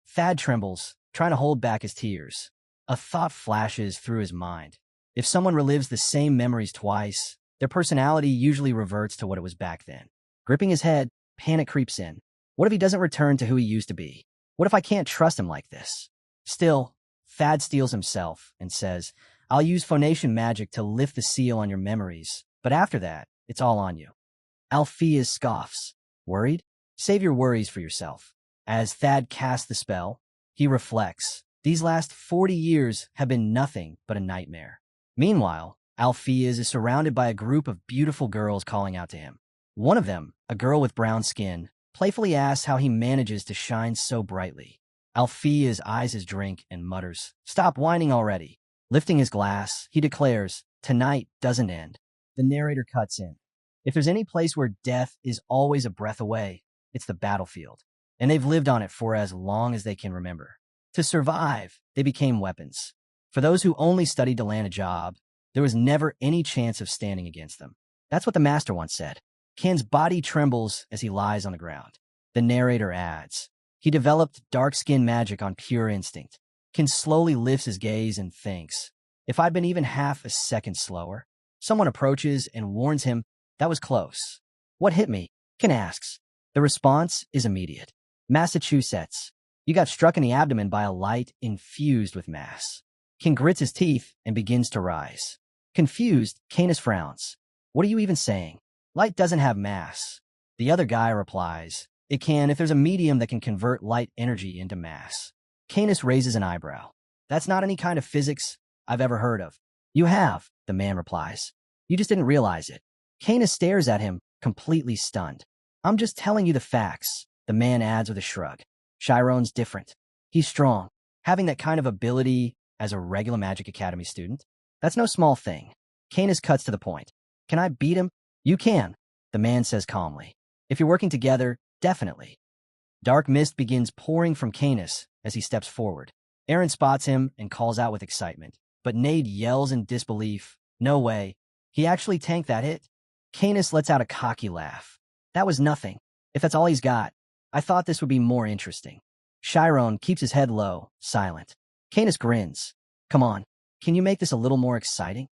Thad trembles, trying to hold back his tears. A thought flashes through his mind. If someone relives the same memories twice, their personality usually reverts to what it was back then. Gripping his head, panic creeps in. What if he doesn't return to who he used to be? What if I can't trust him like this? Still, Thad steels himself and says, I'll use phonation magic to lift the seal on your memories, but after that, it's all on you. Althea's scoffs. Worried? Save your worries for yourself. As Thad casts the spell, he reflects. These last 40 years have been nothing but a nightmare. Meanwhile, Althea's is surrounded by a group of beautiful girls calling out to him. One of them, a girl with brown skin, playfully asks how he manages to shine so brightly. Althea's eyes his drink and mutters, "Stop whining already." Lifting his glass, he declares, "Tonight doesn't end." The narrator cuts in. If there's any place where death is always a breath away, it's the battlefield. And they've lived on it for as long as they can remember. To survive, they became weapons. For those who only studied to land a job, there was never any chance of standing against them. That's what the master once said. Ken's body trembles as he lies on the ground. The narrator adds, "He developed dark skin magic on pure instinct." Ken slowly lifts his gaze and thinks, "If I'd been even half a second slower." Someone approaches and warns him, "That was close." "What hit me?" Ken asks. The response is immediate. "Massachusetts. You got struck in the abdomen by a light infused with mass." Ken grits his teeth and begins to rise. Confused, Canis frowns. "What are you even saying? Light doesn't have mass." The other guy replies, "It can if there's a medium that can convert light energy into mass." Canis raises an eyebrow. "That's not any kind of physics I've ever heard of." "You have," the man replies. "You just didn't realize it." Canis stares at him, completely stunned. "I'm just telling you the facts," the man adds with a shrug. "Shyron's different. He's strong. Having that kind of ability as a regular Magic Academy student, that's no small thing." Canis cuts to the point. "Can I beat him?" "You can," the man says calmly. "If you're working together, definitely." Dark mist begins pouring from Canis as he steps forward. Aaron spots him and calls out with excitement, but Nade yells in disbelief, "No way. He actually tanked that hit?" Canis lets out a cocky laugh. "That was nothing. If that's all he's got, I thought this would be more interesting." Shyron keeps his head low, silent. Canis grins. "Come on, can you make this a little more exciting?"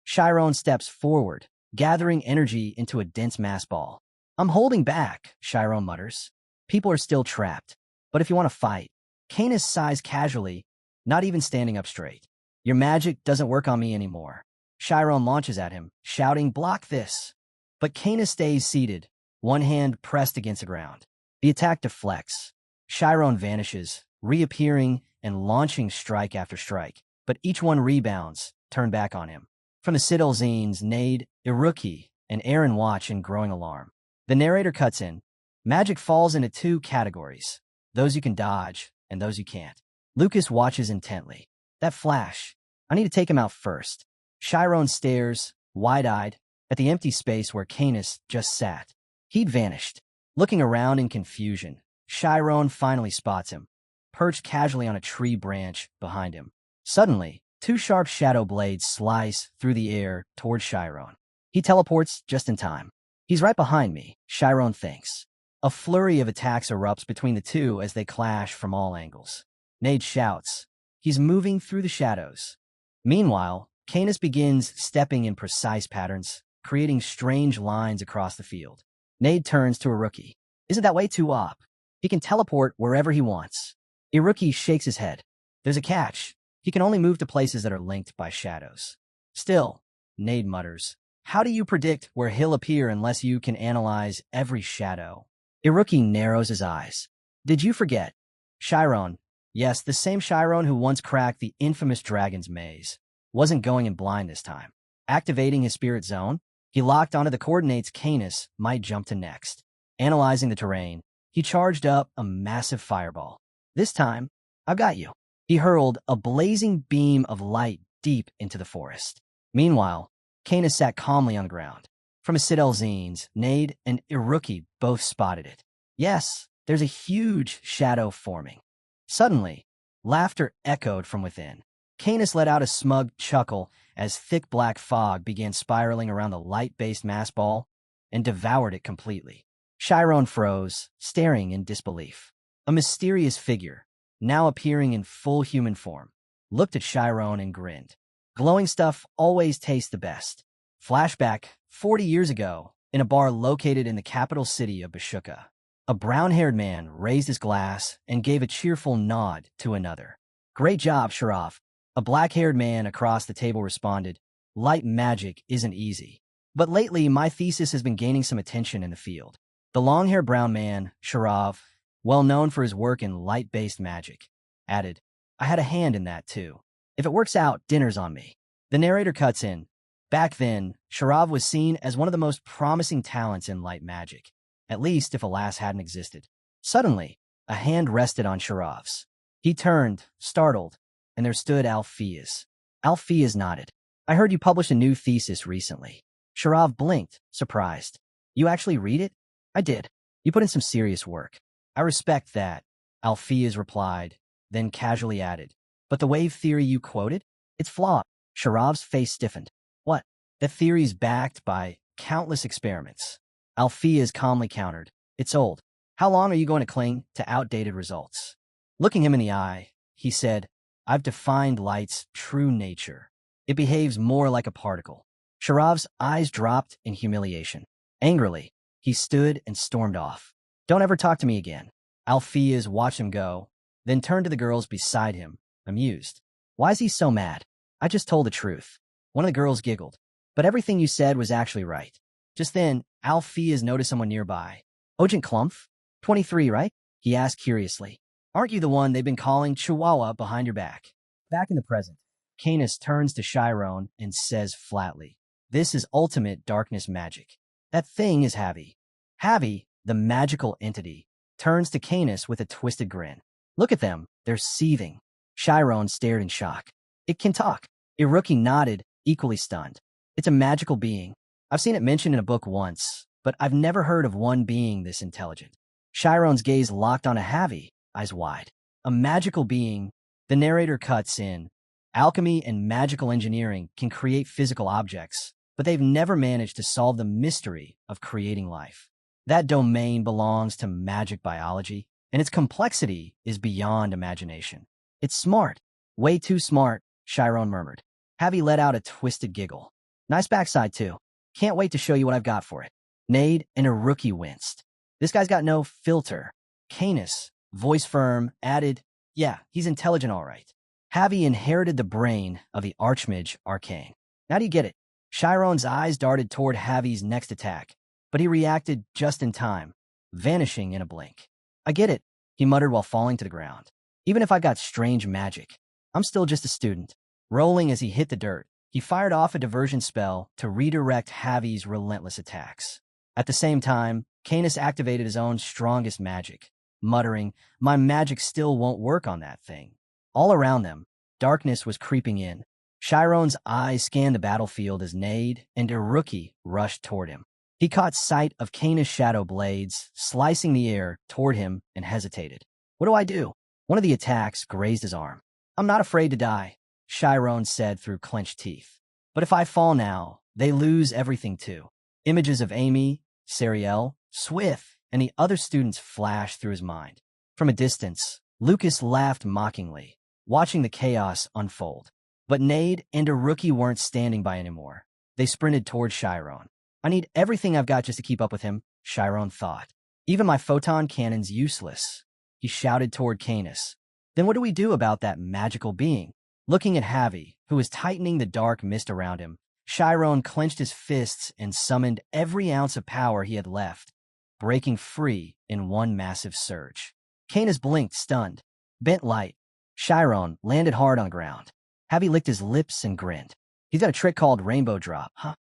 Shyron steps forward, gathering energy into a dense mass ball. "I'm holding back," Shyron mutters. "People are still trapped. But if you want to fight." Canis sighs casually, not even standing up straight. "Your magic doesn't work on me anymore." Shyron launches at him, shouting, "Block this!" But Canis stays seated, one hand pressed against the ground. The attack deflects. Shyron vanishes, reappearing and launching strike after strike, but each one rebounds, turned back on him. From the Citadel zines, Nade, Iruki, and Aaron watch in growing alarm. The narrator cuts in. Magic falls into two categories, those you can dodge and those you can't. Lucas watches intently. That flash. I need to take him out first. Shyron stares, wide-eyed, at the empty space where Canis just sat. He'd vanished. Looking around in confusion, Shyron finally spots him, perched casually on a tree branch behind him. Suddenly, two sharp shadow blades slice through the air toward Shyron. He teleports just in time. "He's right behind me," Shyron thinks. A flurry of attacks erupts between the two as they clash from all angles. Nade shouts. He's moving through the shadows. Meanwhile, Canis begins stepping in precise patterns, creating strange lines across the field. Nade turns to Iruki. "Isn't that way too op? He can teleport wherever he wants." Iruki shakes his head. "There's a catch. He can only move to places that are linked by shadows." "Still," Nade mutters, "how do you predict where he'll appear unless you can analyze every shadow?" Iruki narrows his eyes. "Did you forget?" Shyron, yes, the same Shyron who once cracked the infamous dragon's maze, wasn't going in blind this time. Activating his spirit zone, he locked onto the coordinates Canis might jump to next. Analyzing the terrain, he charged up a massive fireball. "This time, I've got you." He hurled a blazing beam of light deep into the forest. Meanwhile, Canis sat calmly on the ground. From his Citadel zines, Nade and Iruki both spotted it. Yes, there's a huge shadow forming. Suddenly, laughter echoed from within. Canis let out a smug chuckle as thick black fog began spiraling around the light-based mass ball and devoured it completely. Shyron froze, staring in disbelief. A mysterious figure, now appearing in full human form, looked at Shyron and grinned. Glowing stuff always tastes the best. Flashback, 40 years ago, in a bar located in the capital city of Bashuka. A brown-haired man raised his glass and gave a cheerful nod to another. "Great job, Sharav." A black-haired man across the table responded, "Light magic isn't easy. But lately, my thesis has been gaining some attention in the field." The long-haired brown man, Sharav, well known for his work in light-based magic, added, "I had a hand in that, too. If it works out, dinner's on me." The narrator cuts in. Back then, Sharav was seen as one of the most promising talents in light magic. at least if Alas hadn't existed. Suddenly, a hand rested on Sharav's. He turned, startled, and there stood Alpheus. Alpheus nodded. I heard you published a new thesis recently. Sharav blinked, surprised. You actually read it? I did. You put in some serious work. I respect that, Alpheus replied, then casually added. But the wave theory you quoted? It's flawed. Sharav's face stiffened. What? That theory's backed by countless experiments. Alpheus calmly countered. It's old. How long are you going to cling to outdated results? Looking him in the eye, he said, I've defined light's true nature. It behaves more like a particle. Sharav's eyes dropped in humiliation. Angrily, he stood and stormed off. Don't ever talk to me again. Alpheus watched him go, then turned to the girls beside him, amused. Why is he so mad? I just told the truth. One of the girls giggled. But everything you said was actually right. Just then, Alpheus noticed someone nearby. Ogent Clumph? 23, right? He asked curiously. Aren't you the one they've been calling Chihuahua behind your back? Back in the present, Canis turns to Shyron and says flatly, This is ultimate darkness magic. That thing is Havi. Havi, the magical entity, turns to Canis with a twisted grin. Look at them, they're seething. Shyron stared in shock. It can talk. Iruki nodded, equally stunned. It's a magical being. I've seen it mentioned in a book once, but I've never heard of one being this intelligent. Shyron's gaze locked on a Havi, eyes wide. A magical being. The narrator cuts in. Alchemy and magical engineering can create physical objects, but they've never managed to solve the mystery of creating life. That domain belongs to magic biology, and its complexity is beyond imagination. It's smart. Way too smart, Shyron murmured. Havi let out a twisted giggle. Nice backside, too. Can't wait to show you what I've got for it. Nade and Iruki winced. This guy's got no filter. Canis, voice firm, added, Yeah, he's intelligent all right. Havi inherited the brain of the archmage arcane. Now do you get it? Shyron's eyes darted toward Havi's next attack, but he reacted just in time, vanishing in a blink. I get it, he muttered while falling to the ground. Even if I got strange magic, I'm still just a student. Rolling as he hit the dirt, he fired off a diversion spell to redirect Havi's relentless attacks. At the same time, Canis activated his own strongest magic, muttering, My magic still won't work on that thing. All around them, darkness was creeping in. Shyron's eyes scanned the battlefield as Nade and Iruki rushed toward him. He caught sight of Canis' shadow blades slicing the air toward him and hesitated. What do I do? One of the attacks grazed his arm. I'm not afraid to die, Shyron said through clenched teeth. But if I fall now, they lose everything too. Images of Amy, Sariel, Swift, and the other students flashed through his mind. From a distance, Lucas laughed mockingly, watching the chaos unfold. But Nade and Iruki weren't standing by anymore. They sprinted toward Shyron. I need everything I've got just to keep up with him, Shyron thought. Even my photon cannon's useless. He shouted toward Canis. Then what do we do about that magical being? Looking at Havi, who was tightening the dark mist around him, Shyron clenched his fists and summoned every ounce of power he had left, breaking free in one massive surge. Canis blinked, stunned. Bent light. Shyron landed hard on the ground. Havi licked his lips and grinned. He's got a trick called Rainbow Drop, huh?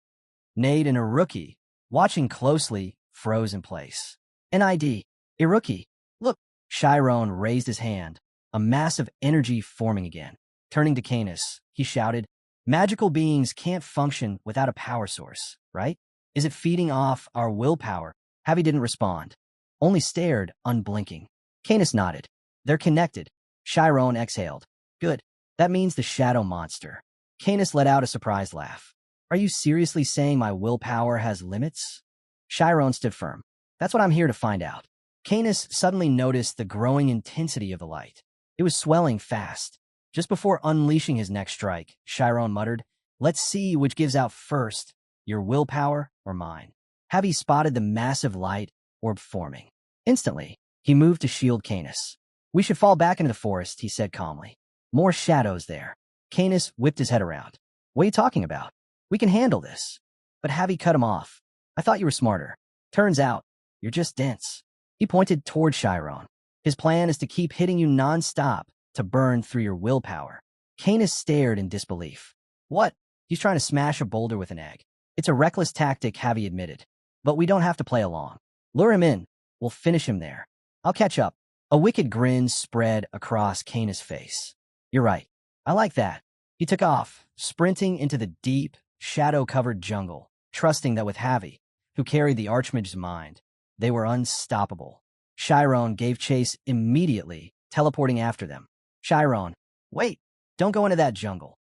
Nade and Iruki, watching closely, froze in place. NID. Iruki. Look. Shyron raised his hand, a mass of energy forming again. Turning to Canis, he shouted, Magical beings can't function without a power source, right? Is it feeding off our willpower? Havi didn't respond, only stared, unblinking. Canis nodded. They're connected. Shyron exhaled. Good. That means the shadow monster. Canis let out a surprised laugh. Are you seriously saying my willpower has limits? Shyron stood firm. That's what I'm here to find out. Canis suddenly noticed the growing intensity of the light. It was swelling fast. Just before unleashing his next strike, Shyron muttered, Let's see which gives out first, your willpower or mine. Havi spotted the massive light orb forming. Instantly, he moved to shield Canis. We should fall back into the forest, he said calmly. More shadows there. Canis whipped his head around. What are you talking about? We can handle this. But Havi cut him off. I thought you were smarter. Turns out, you're just dense. He pointed toward Shyron. His plan is to keep hitting you non-stop to burn through your willpower. Canis stared in disbelief. What? He's trying to smash a boulder with an egg. It's a reckless tactic, Havi admitted. But we don't have to play along. Lure him in. We'll finish him there. I'll catch up. A wicked grin spread across Kana's face. You're right. I like that. He took off, sprinting into the deep, shadow-covered jungle, trusting that with Havi, who carried the archmage's mind, they were unstoppable. Shyron gave chase immediately, teleporting after them. Shyron, wait! Don't go into that jungle.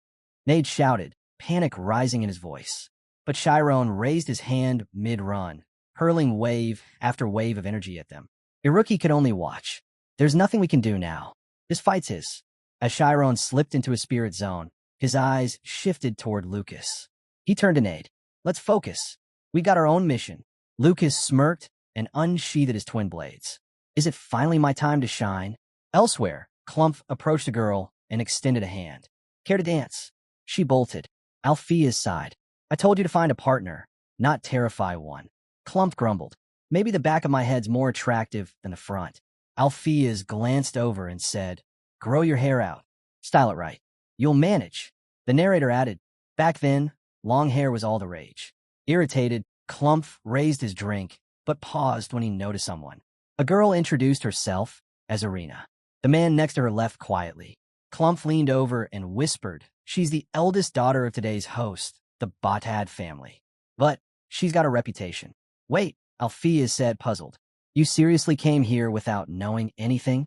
Nade shouted, panic rising in his voice. But Shyron raised his hand mid-run, hurling wave after wave of energy at them. Iruki could only watch. There's nothing we can do now. This fight's his. As Shyron slipped into his spirit zone, his eyes shifted toward Lucas. He turned to Nade. Let's focus. We got our own mission. Lucas smirked and unsheathed his twin blades. Is it finally my time to shine? Elsewhere, Clump approached the girl and extended a hand. Care to dance? She bolted. Althea's sighed. I told you to find a partner, not terrify one. Clump grumbled. Maybe the back of my head's more attractive than the front. Althea's glanced over and said, grow your hair out. Style it right. You'll manage. The narrator added, back then, long hair was all the rage. Irritated, Clump raised his drink, but paused when he noticed someone. A girl introduced herself as Arena. The man next to her left quietly. Clump leaned over and whispered, she's the eldest daughter of today's host, the Batad family. But she's got a reputation. Wait, Althea said, puzzled. You seriously came here without knowing anything?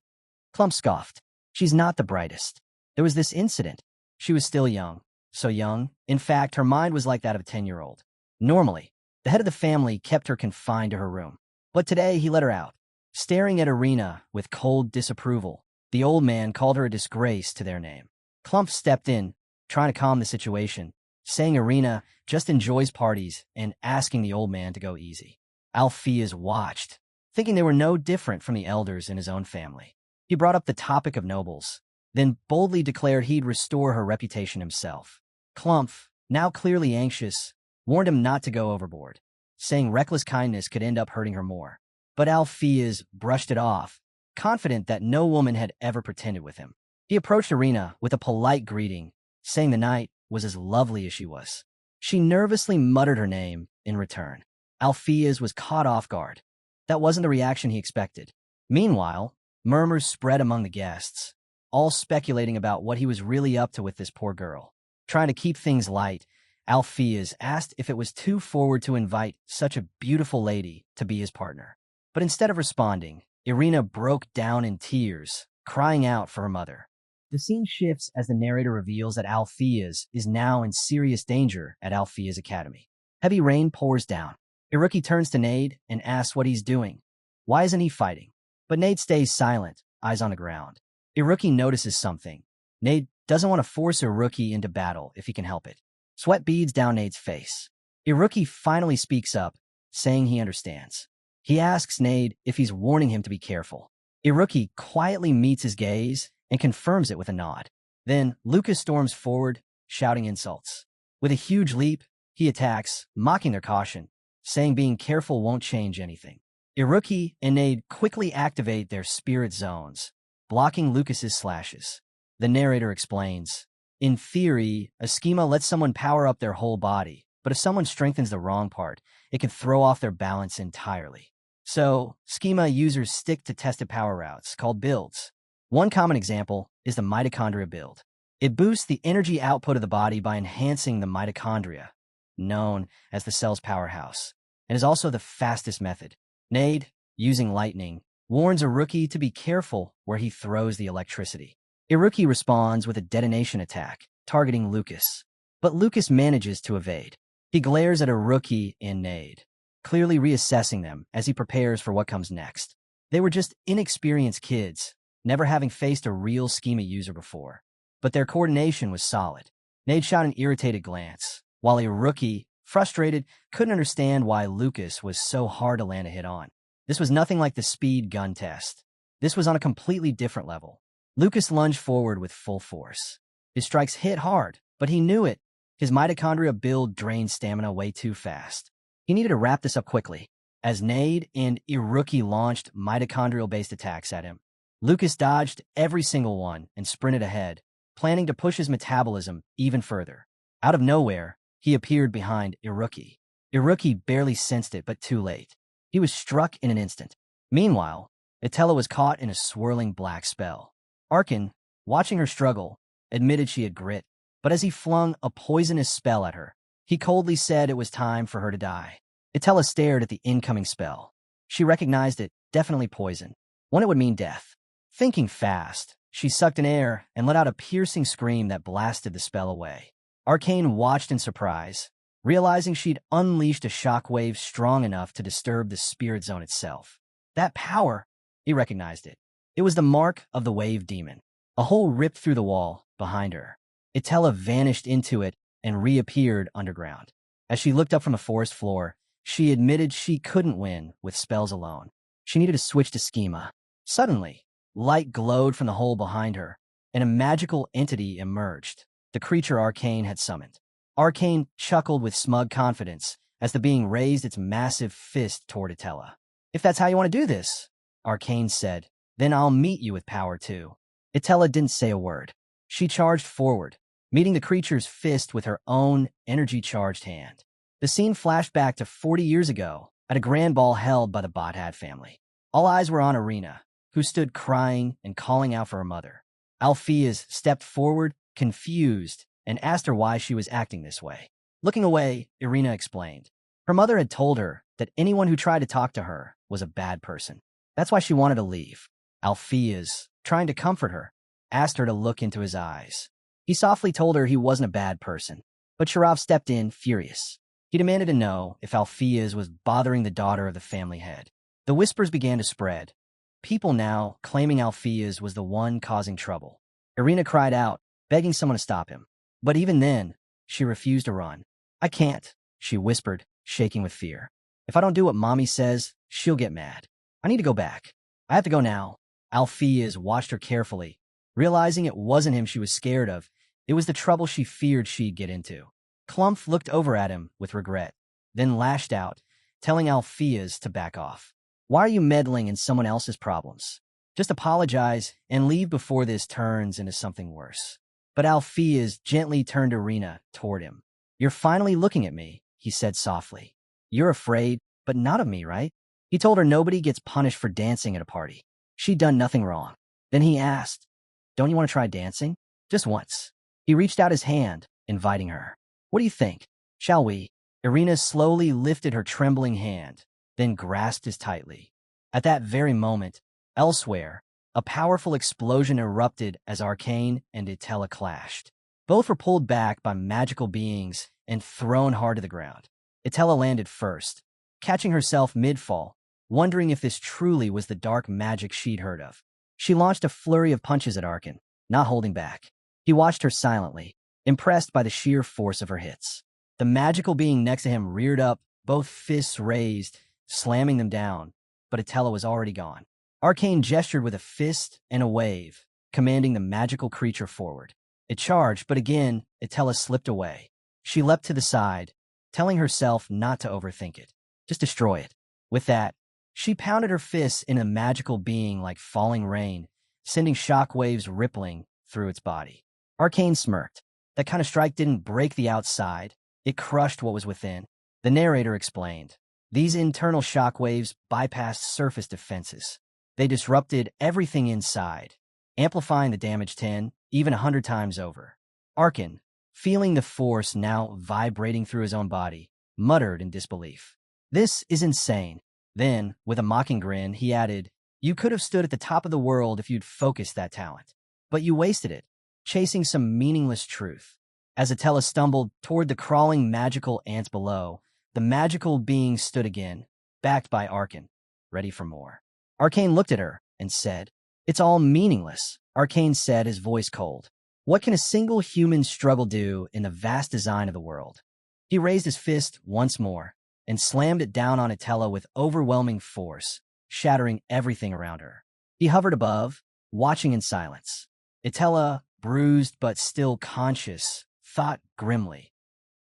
Clump scoffed. She's not the brightest. There was this incident. She was still young. So young, in fact, her mind was like that of a 10-year-old. Normally, the head of the family kept her confined to her room. But today, he let her out. Staring at Arena with cold disapproval, the old man called her a disgrace to their name. Clump stepped in, trying to calm the situation, saying Arena just enjoys parties and asking the old man to go easy. Althea's watched, thinking they were no different from the elders in his own family. He brought up the topic of nobles, then boldly declared he'd restore her reputation himself. Clump, now clearly anxious, warned him not to go overboard, saying reckless kindness could end up hurting her more. But Althea's brushed it off, confident that no woman had ever pretended with him. He approached Arena with a polite greeting, saying the night was as lovely as she was. She nervously muttered her name in return. Althea's was caught off guard. That wasn't the reaction he expected. Meanwhile, murmurs spread among the guests, all speculating about what he was really up to with this poor girl. Trying to keep things light, Althea's asked if it was too forward to invite such a beautiful lady to be his partner. But instead of responding, Irina broke down in tears, crying out for her mother. The scene shifts as the narrator reveals that Althea's is now in serious danger at Althea's academy. Heavy rain pours down. Iruki turns to Nade and asks what he's doing. Why isn't he fighting? But Nade stays silent, eyes on the ground. Iruki notices something. Nade doesn't want to force Iruki into battle if he can help it. Sweat beads down Nade's face. Iruki finally speaks up, saying he understands. He asks Nade if he's warning him to be careful. Iruki quietly meets his gaze and confirms it with a nod. Then Lucas storms forward, shouting insults. With a huge leap, he attacks, mocking their caution, saying being careful won't change anything. Iruki and Nade quickly activate their spirit zones, blocking Lucas's slashes. The narrator explains, in theory, a schema lets someone power up their whole body, but if someone strengthens the wrong part, it can throw off their balance entirely. So, schema users stick to tested power routes, called builds. One common example is the mitochondria build. It boosts the energy output of the body by enhancing the mitochondria, known as the cell's powerhouse, and is also the fastest method. Nade, using lightning, warns Iruki to be careful where he throws the electricity. Iruki responds with a detonation attack, targeting Lucas. But Lucas manages to evade. He glares at Iruki and Nade, clearly reassessing them as he prepares for what comes next. They were just inexperienced kids, never having faced a real schema user before. But their coordination was solid. Nade shot an irritated glance, while Iruki, frustrated, couldn't understand why Lucas was so hard to land a hit on. This was nothing like the speed gun test. This was on a completely different level. Lucas lunged forward with full force. His strikes hit hard, but he knew it. His mitochondria build drained stamina way too fast. He needed to wrap this up quickly. As Nade and Iruki launched mitochondrial-based attacks at him, Lucas dodged every single one and sprinted ahead, planning to push his metabolism even further. Out of nowhere, he appeared behind Iruki. Iruki barely sensed it, but too late. He was struck in an instant. Meanwhile, Itella was caught in a swirling black spell. Arkan, watching her struggle, admitted she had grit, but as he flung a poisonous spell at her, he coldly said it was time for her to die. Itella stared at the incoming spell. She recognized it, definitely poison. One it would mean death. Thinking fast, she sucked in air and let out a piercing scream that blasted the spell away. Arcane watched in surprise, realizing she'd unleashed a shockwave strong enough to disturb the spirit zone itself. That power, he recognized it. It was the mark of the wave demon. A hole ripped through the wall behind her. Itella vanished into it and reappeared underground. As she looked up from the forest floor, she admitted she couldn't win with spells alone. She needed to switch to Schema. Suddenly, light glowed from the hole behind her, and a magical entity emerged, the creature Arcane had summoned. Arcane chuckled with smug confidence as the being raised its massive fist toward Itella. "If that's how you want to do this," Arcane said, "then I'll meet you with power too." Itella didn't say a word. She charged forward, meeting the creature's fist with her own energy-charged hand. The scene flashed back to 40 years ago at a grand ball held by the Bothad family. All eyes were on Irina, who stood crying and calling out for her mother. Alpheus stepped forward, confused, and asked her why she was acting this way. Looking away, Irina explained. Her mother had told her that anyone who tried to talk to her was a bad person. That's why she wanted to leave. Alpheus, trying to comfort her, asked her to look into his eyes. He softly told her he wasn't a bad person, but Sharav stepped in, furious. He demanded to know if Alpheus was bothering the daughter of the family head. The whispers began to spread, people now claiming Alpheus was the one causing trouble. Irina cried out, begging someone to stop him. But even then, she refused to run. "I can't," she whispered, shaking with fear. "If I don't do what Mommy says, she'll get mad. I need to go back. I have to go now." Alpheus watched her carefully, realizing it wasn't him she was scared of. It was the trouble she feared she'd get into. Clumph looked over at him with regret, then lashed out, telling Alpheus to back off. "Why are you meddling in someone else's problems? Just apologize and leave before this turns into something worse." But Alpheus gently turned Irina toward him. "You're finally looking at me," he said softly. "You're afraid, but not of me, right?" He told her nobody gets punished for dancing at a party. She'd done nothing wrong. Then he asked, "Don't you want to try dancing? Just once." He reached out his hand, inviting her. "What do you think? Shall we?" Irina slowly lifted her trembling hand, then grasped his tightly. At that very moment, elsewhere, a powerful explosion erupted as Arcane and Itella clashed. Both were pulled back by magical beings and thrown hard to the ground. Itella landed first, catching herself mid-fall, wondering if this truly was the dark magic she'd heard of. She launched a flurry of punches at Arkan, not holding back. He watched her silently, impressed by the sheer force of her hits. The magical being next to him reared up, both fists raised, slamming them down, but Itella was already gone. Arcane gestured with a fist and a wave, commanding the magical creature forward. It charged, but again, Itella slipped away. She leapt to the side, telling herself not to overthink it. Just destroy it. With that, she pounded her fists in a magical being like falling rain, sending shockwaves rippling through its body. Arcane smirked. That kind of strike didn't break the outside. It crushed what was within. The narrator explained. These internal shockwaves bypassed surface defenses. They disrupted everything inside, amplifying the damage 10, even 100 times over. Arkan, feeling the force now vibrating through his own body, muttered in disbelief. "This is insane." Then, with a mocking grin, he added, "You could have stood at the top of the world if you'd focused that talent. But you wasted it, chasing some meaningless truth." As Itella stumbled toward the crawling magical ants below, the magical being stood again, backed by Arkan, ready for more. Arcane looked at her and said, "It's all meaningless," Arcane said, his voice cold. "What can a single human struggle do in the vast design of the world?" He raised his fist once more and slammed it down on Itella with overwhelming force, shattering everything around her. He hovered above, watching in silence. Itella, bruised but still conscious, thought grimly.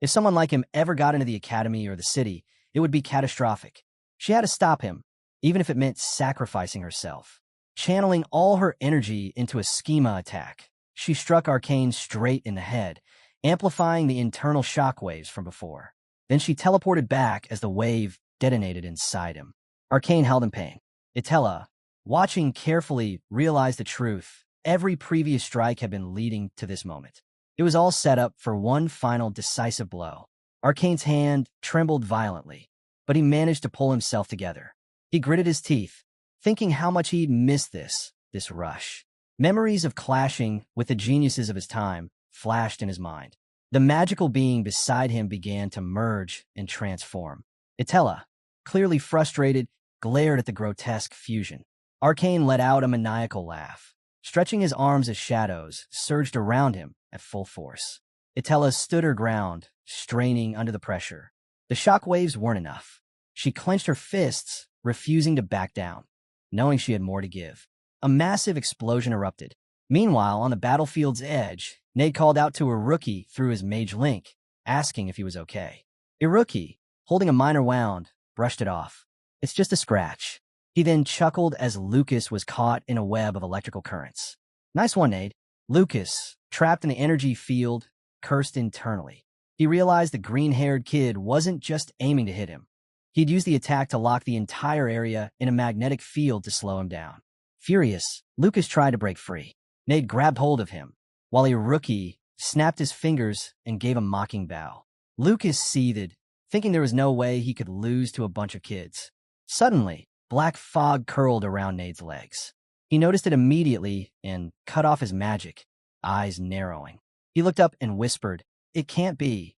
If someone like him ever got into the academy or the city, it would be catastrophic. She had to stop him, even if it meant sacrificing herself. Channeling all her energy into a Schema attack, she struck Arcane straight in the head, amplifying the internal shockwaves from before. Then she teleported back as the wave detonated inside him. Arcane held in pain. Itella, watching carefully, realized the truth. Every previous strike had been leading to this moment. It was all set up for one final decisive blow. Arcane's hand trembled violently, but he managed to pull himself together. He gritted his teeth, thinking how much he'd missed this rush. Memories of clashing with the geniuses of his time flashed in his mind. The magical being beside him began to merge and transform. Itella, clearly frustrated, glared at the grotesque fusion. Arcane let out a maniacal laugh. Stretching his arms as shadows surged around him at full force. Itella stood her ground, straining under the pressure. The shock waves weren't enough. She clenched her fists, refusing to back down, knowing she had more to give. A massive explosion erupted. Meanwhile, on the battlefield's edge, Nate called out to Iruki through his mage link, asking if he was okay. Iruki, holding a minor wound, brushed it off. It's just a scratch. He then chuckled as Lucas was caught in a web of electrical currents. Nice one, Nate. Lucas, trapped in the energy field, cursed internally. He realized the green-haired kid wasn't just aiming to hit him. He'd used the attack to lock the entire area in a magnetic field to slow him down. Furious, Lucas tried to break free. Nate grabbed hold of him, while Iruki snapped his fingers and gave a mocking bow. Lucas seethed, thinking there was no way he could lose to a bunch of kids. Suddenly, black fog curled around Nade's legs. He noticed it immediately and cut off his magic, eyes narrowing. He looked up and whispered, "It can't be.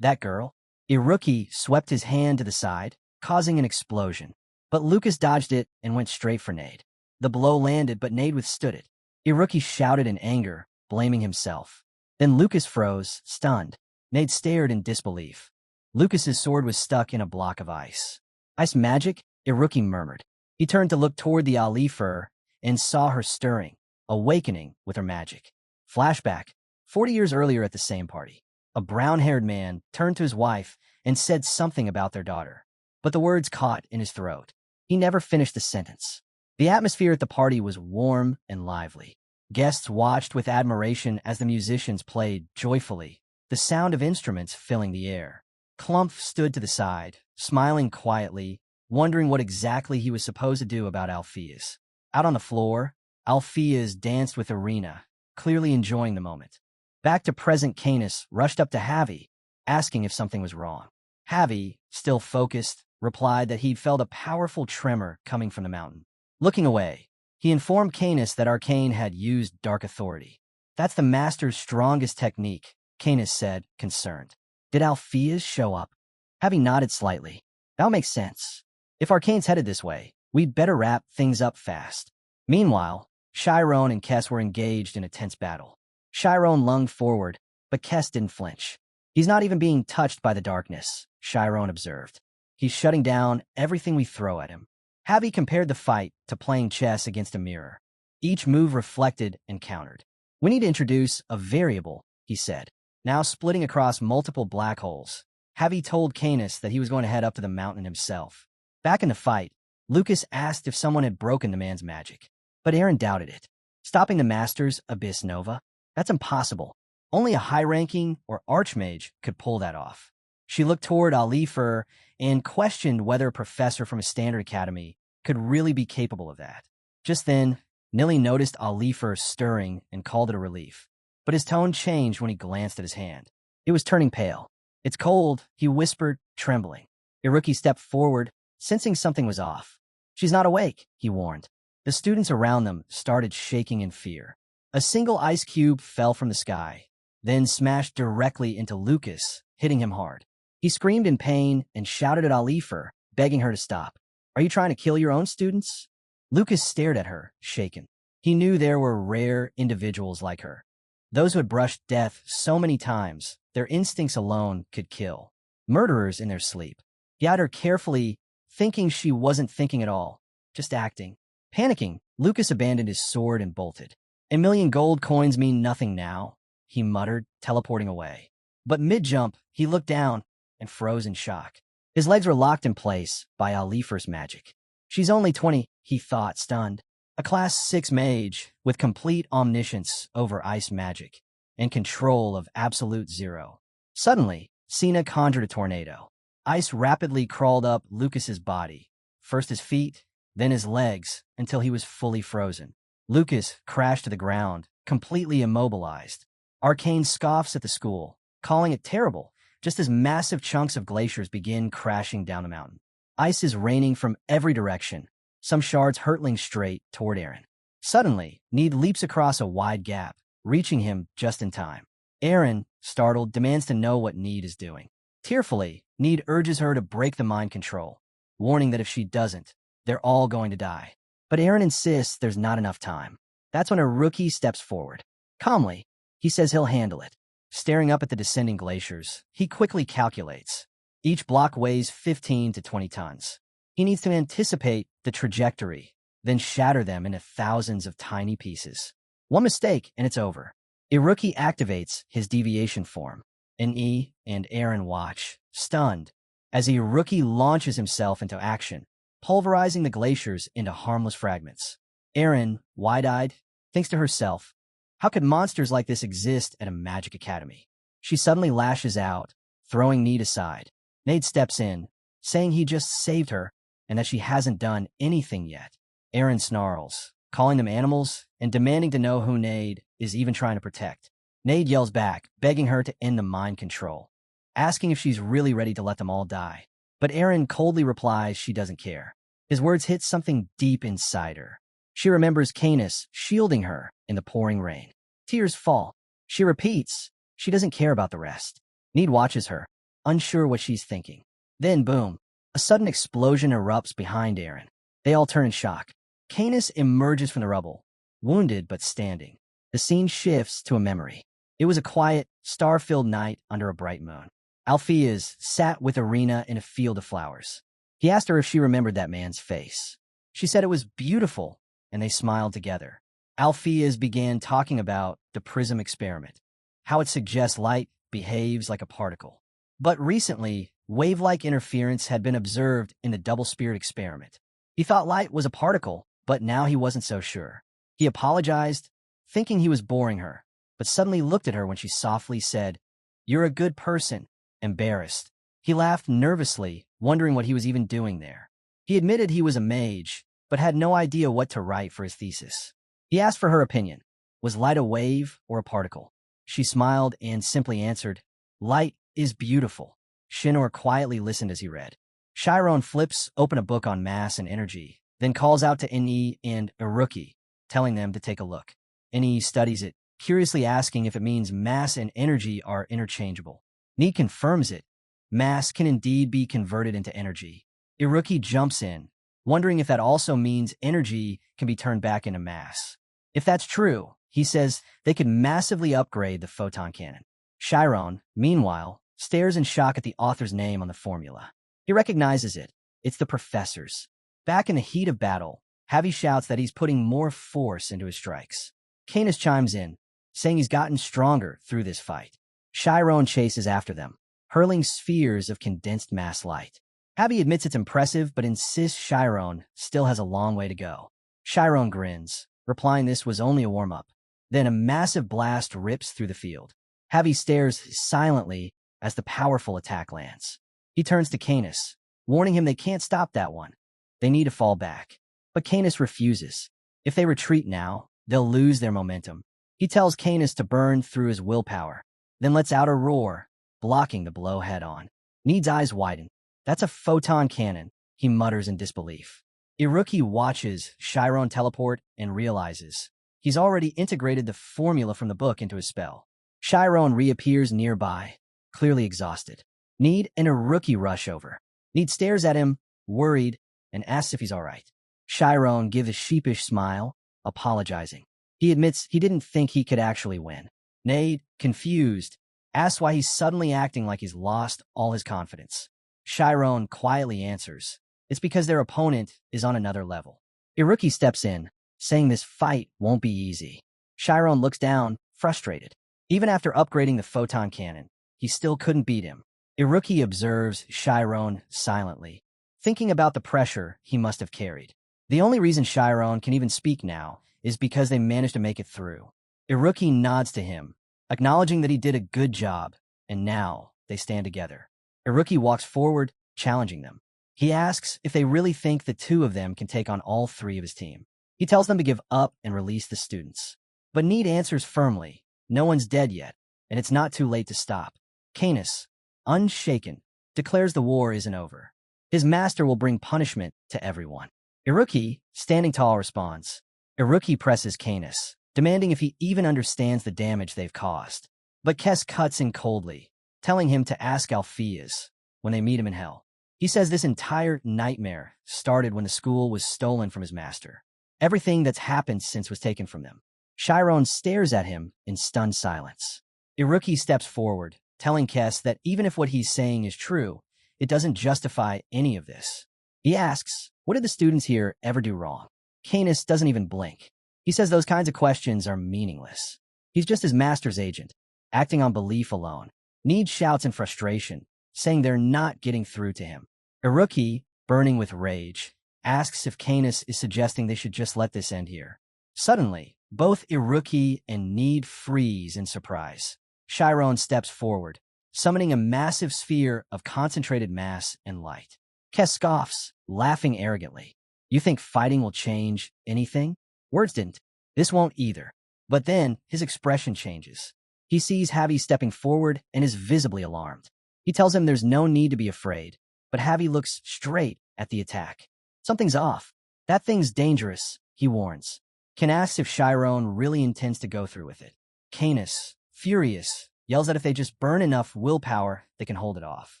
That girl?" Iruki swept his hand to the side, causing an explosion. But Lucas dodged it and went straight for Nade. The blow landed, but Nade withstood it. Iruki shouted in anger, blaming himself. Then Lucas froze, stunned. Nade stared in disbelief. Lucas's sword was stuck in a block of ice. "Ice magic?" Iruki murmured. He turned to look toward the Alifer and saw her stirring, awakening with her magic. Flashback, 40 years earlier at the same party. A brown-haired man turned to his wife and said something about their daughter, but the words caught in his throat. He never finished the sentence. The atmosphere at the party was warm and lively. Guests watched with admiration as the musicians played joyfully, the sound of instruments filling the air. Clumph stood to the side, smiling quietly, wondering what exactly he was supposed to do about Alpheus. Out on the floor, Alpheus danced with Arena, clearly enjoying the moment. Back to present, Canis rushed up to Javi, asking if something was wrong. Javi, still focused, replied that he'd felt a powerful tremor coming from the mountain. Looking away, he informed Canis that Arcane had used Dark Authority. "That's the Master's strongest technique," Canis said, concerned. "Did Alpheus show up?" Javi nodded slightly. "That'll make sense. If Arcane's headed this way, we'd better wrap things up fast." Meanwhile, Shyron and Kess were engaged in a tense battle. Shyron lunged forward, but Kess didn't flinch. "He's not even being touched by the darkness," Shyron observed. "He's shutting down everything we throw at him." Javi compared the fight to playing chess against a mirror. Each move reflected and countered. "We need to introduce a variable," he said. Now splitting across multiple black holes, Javi told Canis that he was going to head up to the mountain himself. Back in the fight, Lucas asked if someone had broken the man's magic, but Aaron doubted it. Stopping the Master's Abyss Nova? That's impossible. Only a high-ranking or archmage could pull that off. She looked toward Alifer and questioned whether a professor from a standard academy could really be capable of that. Just then, Nilly noticed Alifer stirring and called it a relief, but his tone changed when he glanced at his hand. It was turning pale. "It's cold," he whispered, trembling. Iruki stepped forward, sensing something was off. "She's not awake," he warned. The students around them started shaking in fear. A single ice cube fell from the sky, then smashed directly into Lucas, hitting him hard. He screamed in pain and shouted at Alifer, begging her to stop. "Are you trying to kill your own students?" Lucas stared at her, shaken. He knew there were rare individuals like her. Those who had brushed death so many times, their instincts alone could kill. Murderers in their sleep. He eyed her carefully, thinking she wasn't thinking at all, just acting. Panicking, Lucas abandoned his sword and bolted. "1,000,000 gold coins mean nothing now," he muttered, teleporting away. But mid-jump, he looked down and froze in shock. His legs were locked in place by Alifer's magic. "She's only 20, he thought, stunned. A Class 6 mage with complete omniscience over ice magic and control of absolute zero. Suddenly, Cena conjured a tornado. Ice rapidly crawled up Lucas's body, first his feet, then his legs, until he was fully frozen. Lucas crashed to the ground, completely immobilized. Arcane scoffs at the school, calling it terrible, just as massive chunks of glaciers begin crashing down the mountain. Ice is raining from every direction, some shards hurtling straight toward Aaron. Suddenly, Need leaps across a wide gap, reaching him just in time. Aaron, startled, demands to know what Need is doing. Tearfully, Need urges her to break the mind control, warning that if she doesn't, they're all going to die. But Aaron insists there's not enough time. That's when a rookie steps forward. Calmly, he says he'll handle it. Staring up at the descending glaciers, he quickly calculates. Each block weighs 15 to 20 tons. He needs to anticipate the trajectory, then shatter them into thousands of tiny pieces. One mistake and it's over. Iruki activates his deviation form. Ne and Aaron watch, stunned, as Iruki launches himself into action, pulverizing the glaciers into harmless fragments. Aaron, wide-eyed, thinks to herself, how could monsters like this exist at a magic academy? She suddenly lashes out, throwing Need aside. Nade steps in, saying he just saved her and that she hasn't done anything yet. Aaron snarls, calling them animals and demanding to know who Nade is even trying to protect. Nade yells back, begging her to end the mind control, asking if she's really ready to let them all die. But Aaron coldly replies she doesn't care. His words hit something deep inside her. She remembers Canis shielding her in the pouring rain. Tears fall. She repeats, she doesn't care about the rest. Need watches her, unsure what she's thinking. Then, boom, a sudden explosion erupts behind Aaron. They all turn in shock. Canis emerges from the rubble, wounded but standing. The scene shifts to a memory. It was a quiet, star-filled night under a bright moon. Alpheus sat with Arena in a field of flowers. He asked her if she remembered that man's face. She said it was beautiful, and they smiled together. Alpheus began talking about the prism experiment, how it suggests light behaves like a particle. But recently, wave-like interference had been observed in the double spirit experiment. He thought light was a particle, but now he wasn't so sure. He apologized, thinking he was boring her, but suddenly looked at her when she softly said, "You're a good person," embarrassed. He laughed nervously, wondering what he was even doing there. He admitted he was a mage, but had no idea what to write for his thesis. He asked for her opinion. Was light a wave or a particle? She smiled and simply answered, "Light is beautiful." Shinor quietly listened as he read. Shyron flips open a book on mass and energy, then calls out to Ne and Iruki, telling them to take a look. Ne studies it, curiously asking if it means mass and energy are interchangeable. Ne confirms it. Mass can indeed be converted into energy. Iruki jumps in, wondering if that also means energy can be turned back into mass. If that's true, he says they could massively upgrade the photon cannon. Shyron, meanwhile, stares in shock at the author's name on the formula. He recognizes it. It's the professor's. Back in the heat of battle, Javi shouts that he's putting more force into his strikes. Canis chimes in, saying he's gotten stronger through this fight. Shyron chases after them, hurling spheres of condensed mass light. Javi admits it's impressive, but insists Shyron still has a long way to go. Shyron grins, replying this was only a warm-up. Then a massive blast rips through the field. Javi stares silently as the powerful attack lands. He turns to Canis, warning him they can't stop that one. They need to fall back. But Canis refuses. If they retreat now, they'll lose their momentum. He tells Canis to burn through his willpower, then lets out a roar, blocking the blow head-on. Need's eyes widen. That's a photon cannon, he mutters in disbelief. Iruki watches Shyron teleport and realizes he's already integrated the formula from the book into his spell. Shyron reappears nearby, clearly exhausted. Need and Iruki rush over. Need stares at him, worried, and asks if he's all right. Shyron gives a sheepish smile, apologizing. He admits he didn't think he could actually win. Nade, confused, asks why he's suddenly acting like he's lost all his confidence. Shyron quietly answers, it's because their opponent is on another level. Iruki steps in, saying this fight won't be easy. Shyron looks down, frustrated. Even after upgrading the photon cannon, he still couldn't beat him. Iruki observes Shyron silently, thinking about the pressure he must have carried. The only reason Shyron can even speak now is because they managed to make it through. Iruki nods to him, acknowledging that he did a good job, and now they stand together. Iruki walks forward, challenging them. He asks if they really think the two of them can take on all three of his team. He tells them to give up and release the students. But Need answers firmly, no one's dead yet, and it's not too late to stop. Canis, unshaken, declares the war isn't over. His master will bring punishment to everyone. Iruki, standing tall, responds. Iruki presses Canis, demanding if he even understands the damage they've caused. But Kes cuts in coldly, telling him to ask Alpheus when they meet him in hell. He says this entire nightmare started when the school was stolen from his master. Everything that's happened since was taken from them. Shyron stares at him in stunned silence. Iruki steps forward, telling Kes that even if what he's saying is true, it doesn't justify any of this. He asks, what did the students here ever do wrong? Canis doesn't even blink. He says those kinds of questions are meaningless. He's just his master's agent, acting on belief alone. Need shouts in frustration, saying they're not getting through to him. Iruki, burning with rage, asks if Canis is suggesting they should just let this end here. Suddenly, both Iruki and Need freeze in surprise. Shyron steps forward, summoning a massive sphere of concentrated mass and light. Kes scoffs, laughing arrogantly. You think fighting will change anything? Words didn't. This won't either. But then, his expression changes. He sees Javi stepping forward and is visibly alarmed. He tells him there's no need to be afraid, but Javi looks straight at the attack. Something's off. That thing's dangerous, he warns. Ken asks if Shyron really intends to go through with it. Canis, furious, yells that if they just burn enough willpower, they can hold it off.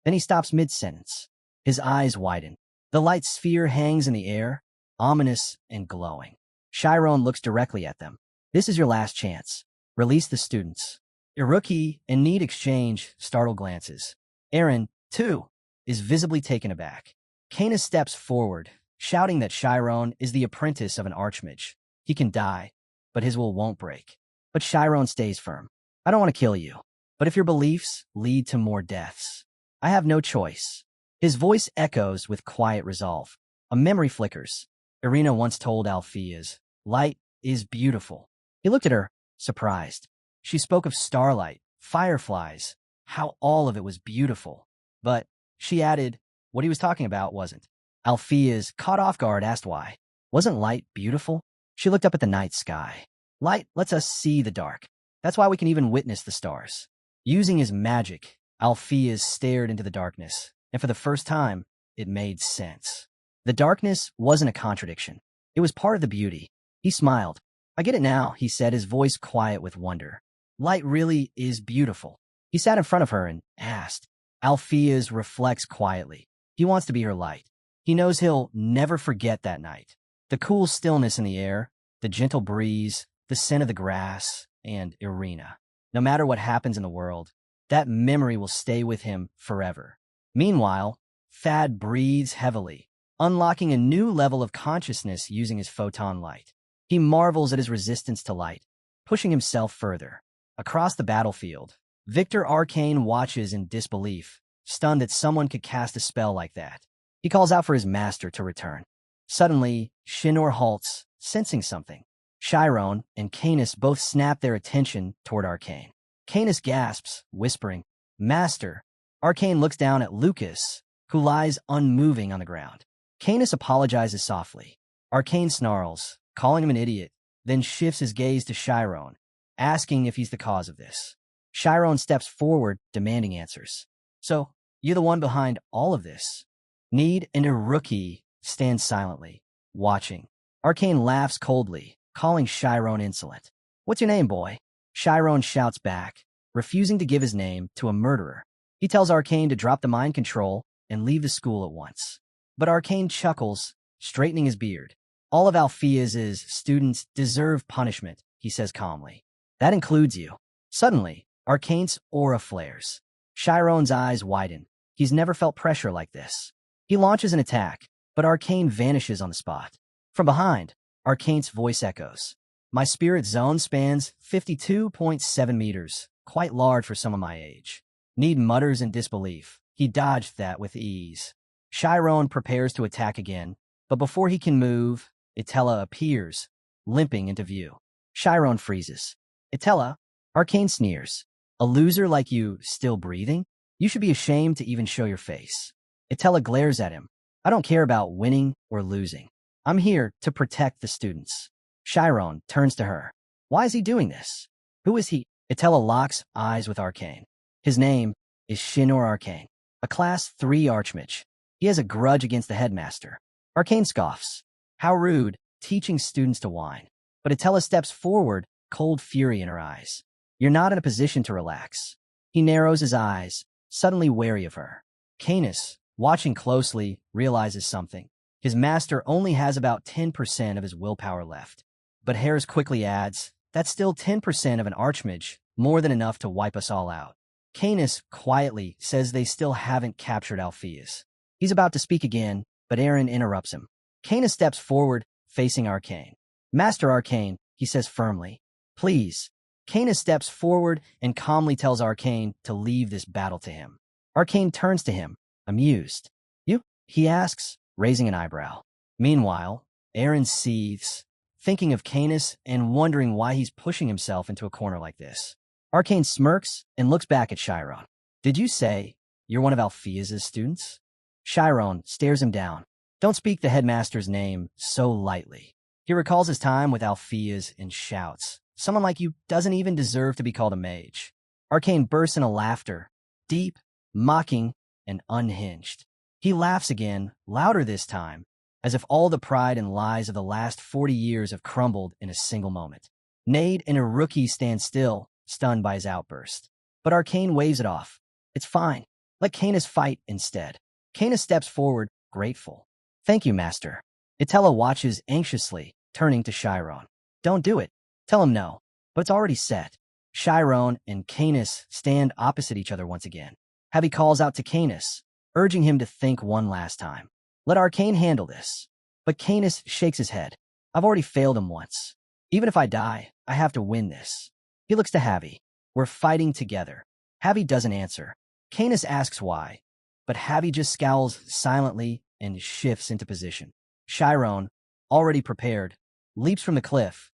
Then he stops mid-sentence. His eyes widen. The light sphere hangs in the air, ominous and glowing. Shyron looks directly at them. This is your last chance. Release the students. Iruki and Need exchange startled glances. Aaron, too, is visibly taken aback. Canis steps forward, shouting that Shyron is the apprentice of an archmage. He can die, but his will won't break. But Shyron stays firm. I don't want to kill you, but if your beliefs lead to more deaths, I have no choice. His voice echoes with quiet resolve. A memory flickers. Irina once told Alpheus, light is beautiful. He looked at her, surprised. She spoke of starlight, fireflies, how all of it was beautiful. But, she added, what he was talking about wasn't. Alpheus, caught off guard, asked why. Wasn't light beautiful? She looked up at the night sky. Light lets us see the dark. That's why we can even witness the stars. Using his magic, Alpheus stared into the darkness, and for the first time, it made sense. The darkness wasn't a contradiction. It was part of the beauty. He smiled. I get it now, he said, his voice quiet with wonder. Light really is beautiful. He sat in front of her and asked. Alpheus reflects quietly. He wants to be her light. He knows he'll never forget that night. The cool stillness in the air, the gentle breeze, the scent of the grass, and Irina. No matter what happens in the world, that memory will stay with him forever. Meanwhile, Thad breathes heavily, unlocking a new level of consciousness using his photon light. He marvels at his resistance to light, pushing himself further. Across the battlefield, Victor Arcane watches in disbelief, stunned that someone could cast a spell like that. He calls out for his master to return. Suddenly, Shinor halts, sensing something. Shyron and Canis both snap their attention toward Arcane. Canis gasps, whispering, Master. Arcane looks down at Lucas, who lies unmoving on the ground. Canis apologizes softly. Arcane snarls, calling him an idiot, then shifts his gaze to Shyron, asking if he's the cause of this. Shyron steps forward, demanding answers. So, you're the one behind all of this? Need and Iruki stand silently, watching. Arcane laughs coldly, calling Shyron insolent. What's your name, boy? Shyron shouts back, refusing to give his name to a murderer. He tells Arcane to drop the mind control and leave the school at once. But Arcane chuckles, straightening his beard. All of Alpheus's students deserve punishment, he says calmly. That includes you. Suddenly, Arcane's aura flares. Shyron's eyes widen. He's never felt pressure like this. He launches an attack, but Arcane vanishes on the spot. From behind, Arcane's voice echoes. My spirit zone spans 52.7 meters, quite large for someone my age. Need mutters in disbelief. He dodged that with ease. Shyron prepares to attack again, but before he can move, Itella appears, limping into view. Shyron freezes. Itella, Arcane sneers. A loser like you still breathing? You should be ashamed to even show your face. Itella glares at him, I don't care about winning or losing. I'm here to protect the students. Shyron turns to her. Why is he doing this? Who is he? Itella locks eyes with Arcane. His name is Shinor Arcane, a Class 3 archmage. He has a grudge against the headmaster. Arcane scoffs. How rude, teaching students to whine. But Itella steps forward, cold fury in her eyes. You're not in a position to relax. He narrows his eyes, suddenly wary of her. Canis, watching closely, realizes something. His master only has about 10% of his willpower left. But Harris quickly adds, that's still 10% of an archmage, more than enough to wipe us all out. Canis quietly says they still haven't captured Alpheus. He's about to speak again, but Aaron interrupts him. Canis steps forward, facing Arcane. Master Arcane, he says firmly. Please. Canis steps forward and calmly tells Arcane to leave this battle to him. Arcane turns to him, amused. You? He asks, raising an eyebrow. Meanwhile, Aaron seethes, thinking of Canis and wondering why he's pushing himself into a corner like this. Arcane smirks and looks back at Shyron. Did you say you're one of Alpheus' students? Shyron stares him down. Don't speak the headmaster's name so lightly. He recalls his time with Alpheus and shouts, someone like you doesn't even deserve to be called a mage. Arcane bursts into laughter, deep, mocking, and unhinged. He laughs again, louder this time, as if all the pride and lies of the last 40 years have crumbled in a single moment. Nade and a rookie stand still, stunned by his outburst. But Arcane waves it off. It's fine. Let Canis fight instead. Canis steps forward, grateful. Thank you, Master. Itella watches anxiously, turning to Shyron. Don't do it. Tell him no. But it's already set. Shyron and Canis stand opposite each other once again. Heavy calls out to Canis, urging him to think one last time. Let Arcane handle this. But Canis shakes his head. I've already failed him once. Even if I die, I have to win this. He looks to Javi. We're fighting together. Javi doesn't answer. Canis asks why, but Javi just scowls silently and shifts into position. Shyron, already prepared, leaps from the cliff,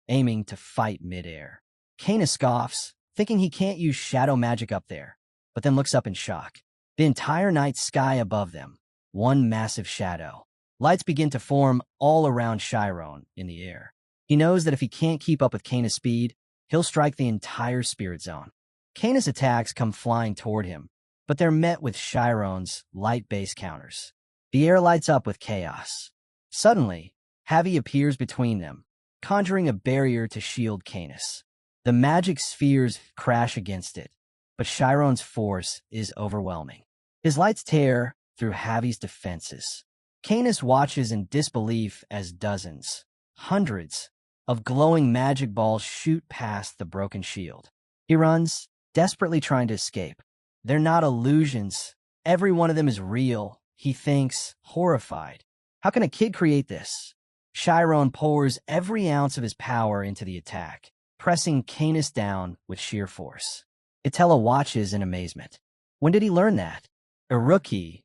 aiming to fight midair. Canis scoffs, thinking he can't use shadow magic up there, but then looks up in shock. The entire night sky above them, one massive shadow. Lights begin to form all around Shyron in the air. He knows that if he can't keep up with Canis' speed, he'll strike the entire spirit zone. Canis' attacks come flying toward him, but they're met with Shyron's light-based counters. The air lights up with chaos. Suddenly, Javi appears between them, conjuring a barrier to shield Canis. The magic spheres crash against it, but Shyron's force is overwhelming. His lights tear through Javi's defenses. Canis watches in disbelief as dozens, hundreds, of glowing magic balls shoot past the broken shield. He runs, desperately trying to escape. They're not illusions. Every one of them is real, he thinks, horrified. How can a kid create this? Shyron pours every ounce of his power into the attack, pressing Canis down with sheer force. Itella watches in amazement. When did he learn that? Iruki,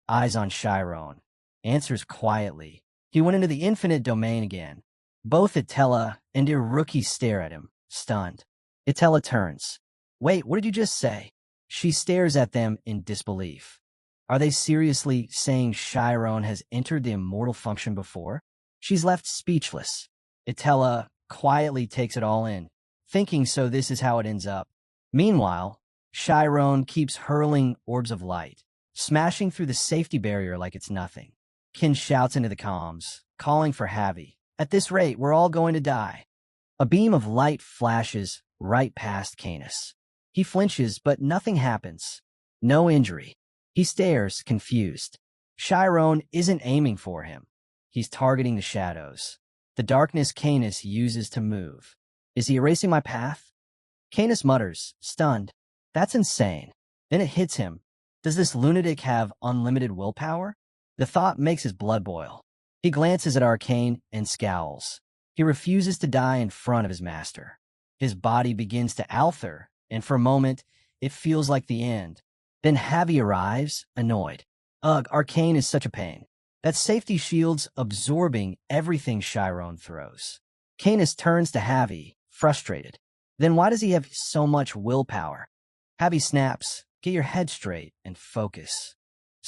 eyes on Shyron, answers quietly. He went into the infinite domain again. Both Itella and Iruki stare at him, stunned. Itella turns. Wait, what did you just say? She stares at them in disbelief. Are they seriously saying Shyron has entered the immortal function before? She's left speechless. Itella quietly takes it all in, thinking so this is how it ends up. Meanwhile, Shyron keeps hurling orbs of light, smashing through the safety barrier like it's nothing. Kin shouts into the comms, calling for Javi. At this rate, we're all going to die. A beam of light flashes right past Canis. He flinches, but nothing happens. No injury. He stares, confused. Shyron isn't aiming for him. He's targeting the shadows. The darkness Canis uses to move. Is he erasing my path? Canis mutters, stunned. That's insane. Then it hits him. Does this lunatic have unlimited willpower? The thought makes his blood boil. He glances at Arcane and scowls. He refuses to die in front of his master. His body begins to alter, and for a moment, it feels like the end. Then Javi arrives, annoyed. Ugh, Arcane is such a pain. That safety shield's absorbing everything Shyron throws. Canis turns to Javi, frustrated. Then why does he have so much willpower? Javi snaps, get your head straight and focus.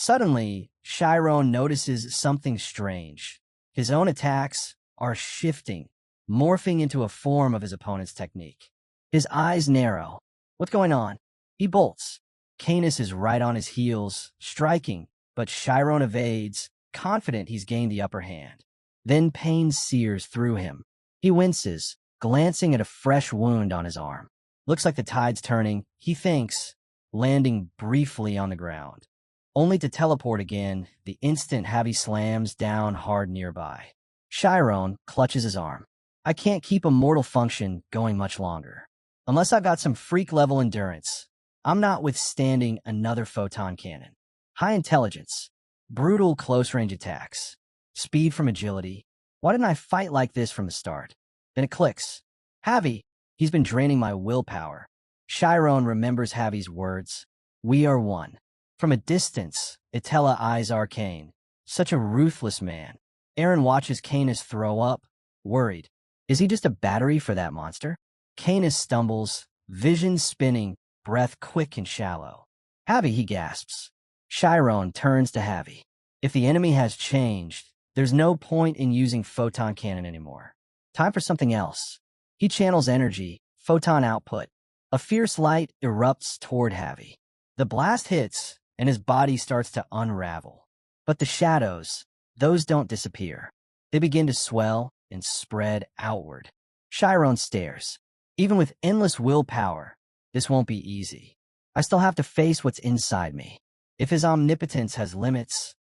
Suddenly, Shyron notices something strange. His own attacks are shifting, morphing into a form of his opponent's technique. His eyes narrow. What's going on? He bolts. Canis is right on his heels, striking, but Shyron evades, confident he's gained the upper hand. Then pain sears through him. He winces, glancing at a fresh wound on his arm. Looks like the tide's turning, he thinks, landing briefly on the ground, only to teleport again the instant Javi slams down hard nearby. Shyron clutches his arm. I can't keep a mortal function going much longer. Unless I've got some freak-level endurance, I'm not withstanding another photon cannon. High intelligence, brutal close-range attacks, speed from agility. Why didn't I fight like this from the start? Then it clicks. Javi, he's been draining my willpower. Shyron remembers Javi's words. We are one. From a distance, Itella eyes Arcane. Such a ruthless man. Aaron watches Canis throw up, worried. Is he just a battery for that monster? Canis stumbles, vision spinning, breath quick and shallow. Javi, he gasps. Shyron turns to Javi. If the enemy has changed, there's no point in using photon cannon anymore. Time for something else. He channels energy, photon output. A fierce light erupts toward Javi. The blast hits, and his body starts to unravel. But the shadows, those don't disappear. They begin to swell and spread outward. Shyron stares. Even with endless willpower, this won't be easy. I still have to face what's inside me. If his omnipotence has limits,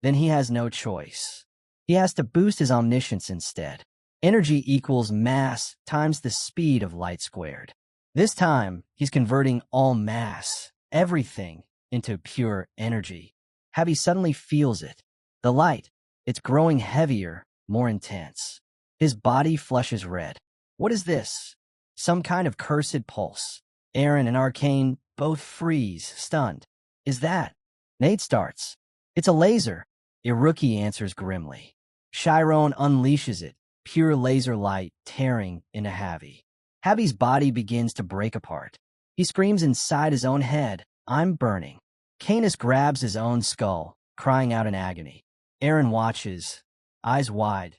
then he has no choice. He has to boost his omniscience instead. Energy equals mass times the speed of light squared. This time, he's converting all mass, everything, into pure energy. Javi suddenly feels it. The light, it's growing heavier, more intense. His body flushes red. What is this? Some kind of cursed pulse. Aaron and Arcane both freeze, stunned. Is that? Nate starts. It's a laser. Iruki answers grimly. Shyron unleashes it, pure laser light tearing into Javi. Javi's body begins to break apart. He screams inside his own head, I'm burning. Canis grabs his own skull, crying out in agony. Aaron watches, eyes wide.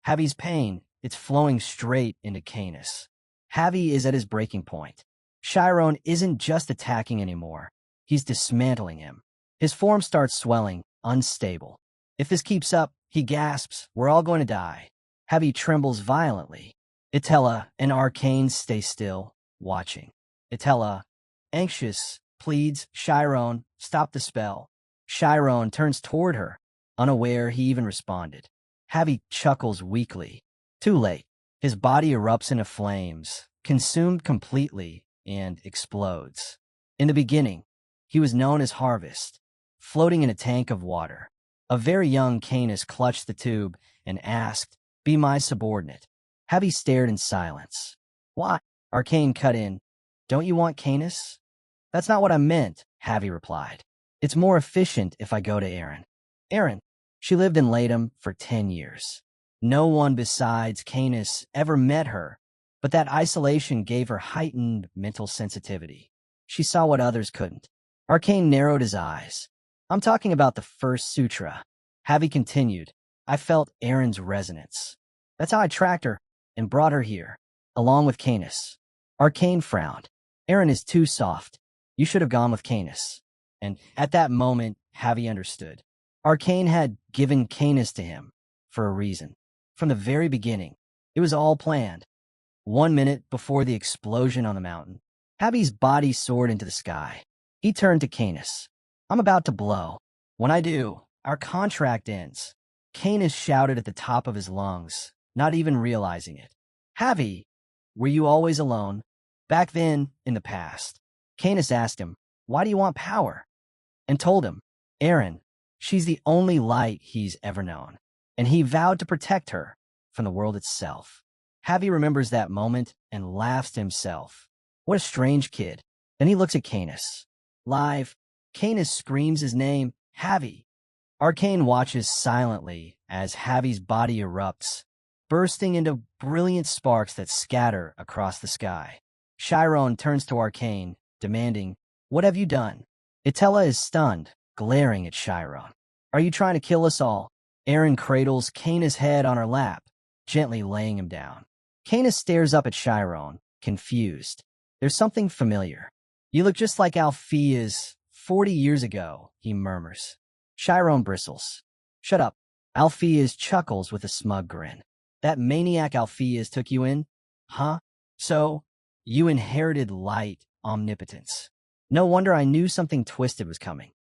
Javi's pain, it's flowing straight into Canis. Javi is at his breaking point. Shyron isn't just attacking anymore. He's dismantling him. His form starts swelling, unstable. If this keeps up, he gasps, we're all going to die. Javi trembles violently. Itella and Arcane stay still, watching. Itella, anxious, pleads, Shyron, stop the spell. Shyron turns toward her, unaware he even responded. Javi chuckles weakly. Too late. His body erupts into flames, consumed completely, and explodes. In the beginning, he was known as Harvest, floating in a tank of water. A very young Canis clutched the tube and asked, be my subordinate. Javi stared in silence. Why? Arcane cut in. Don't you want Canis? That's not what I meant, Javi replied. It's more efficient if I go to Aaron. Aaron, she lived in Latham for 10 years. No one besides Canis ever met her, but that isolation gave her heightened mental sensitivity. She saw what others couldn't. Arcane narrowed his eyes. I'm talking about the first sutra. Javi continued. I felt Aaron's resonance. That's how I tracked her and brought her here, along with Canis. Arcane frowned. Aaron is too soft. You should have gone with Canis. And at that moment, Javi understood. Arcane had given Canis to him for a reason. From the very beginning, it was all planned. 1 minute before the explosion on the mountain, Javi's body soared into the sky. He turned to Canis. I'm about to blow. When I do, our contract ends. Canis shouted at the top of his lungs, not even realizing it. Javi, were you always alone? Back then, in the past. Canis asked him, why do you want power? And told him, Aaron, she's the only light he's ever known. And he vowed to protect her from the world itself. Javi remembers that moment and laughs to himself. What a strange kid. Then he looks at Canis. Live, Canis screams his name, Javi. Arcane watches silently as Javi's body erupts, bursting into brilliant sparks that scatter across the sky. Shyron turns to Arcane, demanding, what have you done? Itella is stunned, glaring at Shyron. Are you trying to kill us all? Aaron cradles Kana's head on her lap, gently laying him down. Kana stares up at Shyron, confused. There's something familiar. You look just like Althea's 40 years ago, he murmurs. Shyron bristles. Shut up. Althea's chuckles with a smug grin. That maniac Althea's took you in? Huh? So, you inherited light omnipotence. No wonder I knew something twisted was coming.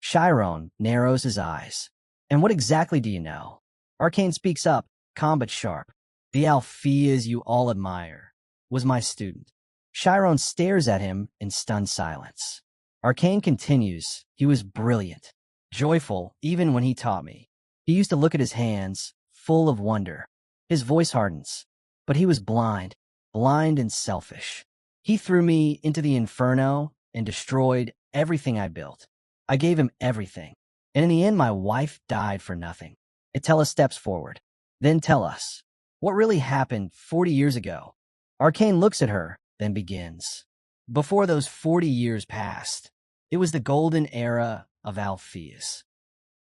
Shyron narrows his eyes. And what exactly do you know? Arcane speaks up, calm but sharp. The Altheas you all admire was my student. Shyron stares at him in stunned silence. Arcane continues. He was brilliant, joyful even when he taught me. He used to look at his hands, full of wonder. His voice hardens. But he was blind and selfish. He threw me into the inferno and destroyed everything I built. I gave him everything. And in the end, my wife died for nothing. Itella steps forward. Then tell us, what really happened 40 years ago? Arcane looks at her, then begins. Before those 40 years passed, it was the golden era of Altheas.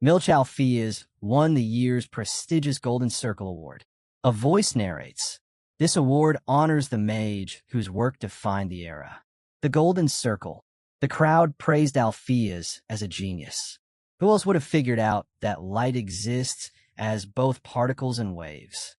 Milch Altheas won the year's prestigious Golden Circle Award. A voice narrates. This award honors the mage whose work defined the era. The Golden Circle. The crowd praised Altheas as a genius. Who else would have figured out that light exists as both particles and waves?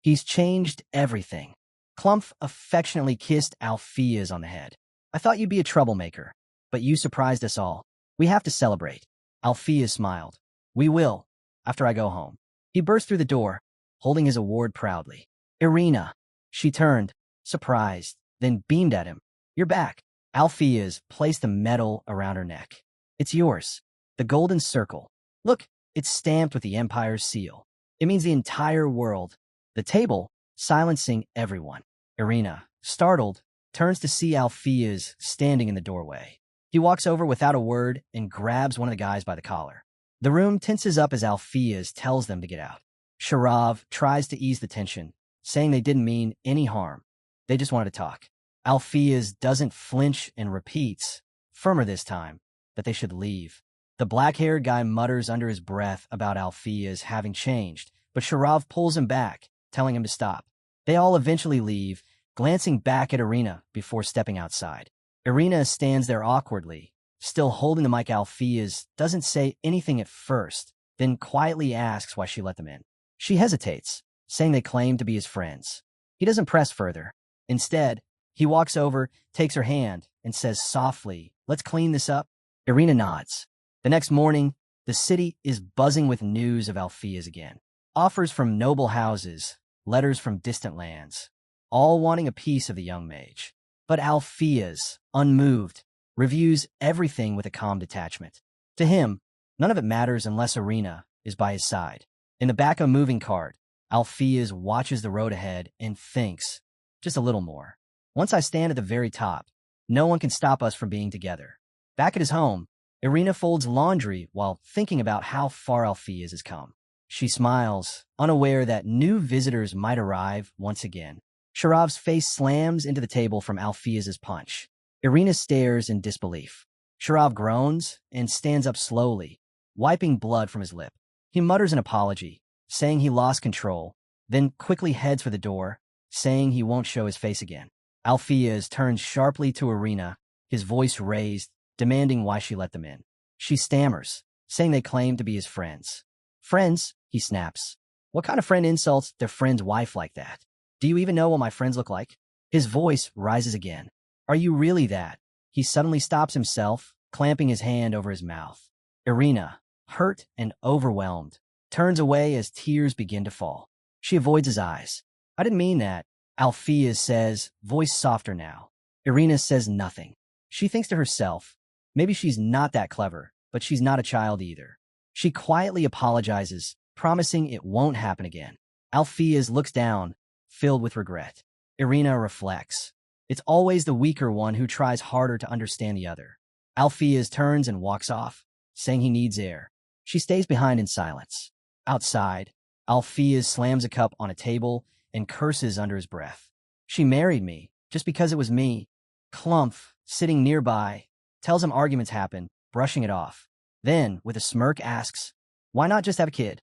He's changed everything. Clumph affectionately kissed Altheas on the head. I thought you'd be a troublemaker, but you surprised us all. We have to celebrate. Altheas smiled. We will, after I go home. He burst through the door, holding his award proudly. Irina. She turned, surprised, then beamed at him. You're back. Altheas placed the medal around her neck. It's yours. The Golden Circle. Look, it's stamped with the Empire's seal. It means the entire world. The table, silencing everyone. Irina, startled, turns to see Altheas standing in the doorway. He walks over without a word and grabs one of the guys by the collar. The room tenses up as Altheas tells them to get out. Sharav tries to ease the tension, saying they didn't mean any harm. They just wanted to talk. Altheas doesn't flinch and repeats, firmer this time, that they should leave. The black-haired guy mutters under his breath about Altheas having changed, but Sharav pulls him back, telling him to stop. They all eventually leave, glancing back at Irina before stepping outside. Irina stands there awkwardly, still holding the mic. Altheas doesn't say anything at first, then quietly asks why she let them in. She hesitates, saying they claim to be his friends. He doesn't press further. Instead, he walks over, takes her hand, and says softly, "Let's clean this up." Irina nods. The next morning, the city is buzzing with news of Altheas again. Offers from noble houses, letters from distant lands, all wanting a piece of the young mage. But Altheas, unmoved, reviews everything with a calm detachment. To him, none of it matters unless Irina is by his side. In the back of a moving cart, Altheas watches the road ahead and thinks, just a little more. Once I stand at the very top, no one can stop us from being together. Back at his home, Irina folds laundry while thinking about how far Altheas has come. She smiles, unaware that new visitors might arrive once again. Sharav's face slams into the table from Altheas's punch. Irina stares in disbelief. Sharav groans and stands up slowly, wiping blood from his lip. He mutters an apology, saying he lost control, then quickly heads for the door, saying he won't show his face again. Altheas turns sharply to Irina, his voice raised, demanding why she let them in. She stammers, saying they claim to be his friends. Friends, he snaps. What kind of friend insults their friend's wife like that? Do you even know what my friends look like? His voice rises again. Are you really that? He suddenly stops himself, clamping his hand over his mouth. Irina, hurt and overwhelmed, turns away as tears begin to fall. She avoids his eyes. I didn't mean that, Altheas says, voice softer now. Irina says nothing. She thinks to herself, maybe she's not that clever, but she's not a child either. She quietly apologizes, promising it won't happen again. Altheas looks down, filled with regret. Irina reflects. It's always the weaker one who tries harder to understand the other. Altheas turns and walks off, saying he needs air. She stays behind in silence. Outside, Altheas slams a cup on a table and curses under his breath. She married me, just because it was me. Clumph, sitting nearby, tells him arguments happen, brushing it off. Then, with a smirk, asks, "Why not just have a kid?"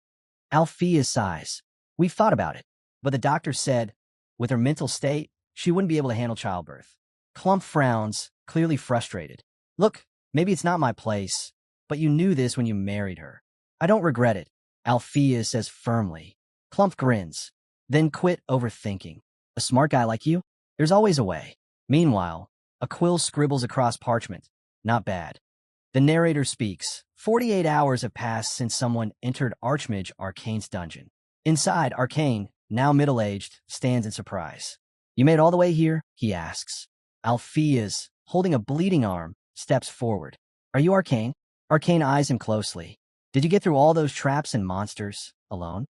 Althea sighs. "We've thought about it, but the doctor said, with her mental state, she wouldn't be able to handle childbirth." Clump frowns, clearly frustrated. "Look, maybe it's not my place, but you knew this when you married her." "I don't regret it," Althea says firmly. Clump grins. "Then quit overthinking. A smart guy like you? There's always a way." Meanwhile, a quill scribbles across parchment. "Not bad." The narrator speaks. 48 hours have passed since someone entered Archmage Arcane's dungeon. Inside, Arcane, now middle-aged, stands in surprise. "You made it all the way here?" he asks. Althea's, holding a bleeding arm, steps forward. "Are you Arcane?" Arcane eyes him closely. "Did you get through all those traps and monsters alone?"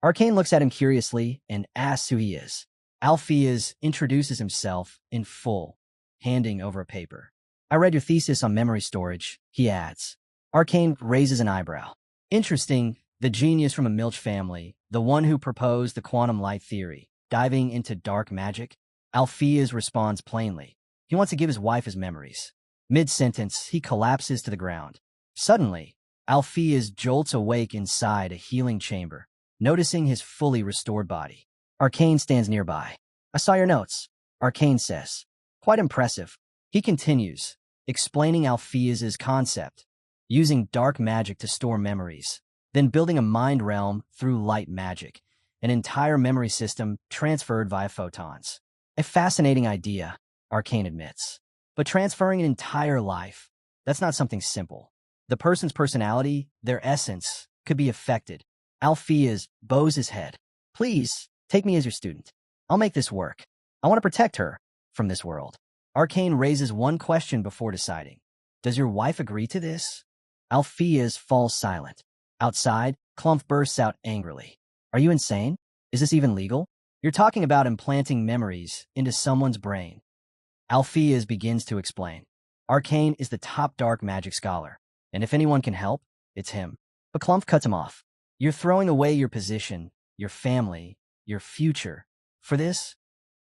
Arcane looks at him curiously and asks who he is. Althea's introduces himself in full, handing over a paper. "I read your thesis on memory storage," he adds. Arcane raises an eyebrow. "Interesting, the genius from a Milch family, the one who proposed the quantum light theory, diving into dark magic." Althea's responds plainly. He wants to give his wife his memories. Mid-sentence, he collapses to the ground. Suddenly, Althea's jolts awake inside a healing chamber, noticing his fully restored body. Arcane stands nearby. "I saw your notes," Arcane says. "Quite impressive." He continues, explaining Althea's concept, using dark magic to store memories, then building a mind realm through light magic, an entire memory system transferred via photons. A fascinating idea, Arcane admits. But transferring an entire life, that's not something simple. The person's personality, their essence, could be affected. Althea's bows his head. "Please, take me as your student. I'll make this work. I want to protect her from this world." Arcane raises one question before deciding. "Does your wife agree to this?" Althea's falls silent. Outside, Clump bursts out angrily. "Are you insane? Is this even legal? You're talking about implanting memories into someone's brain." Althea's begins to explain. Arcane is the top dark magic scholar, and if anyone can help, it's him. But Clump cuts him off. "You're throwing away your position, your family, your future. For this?"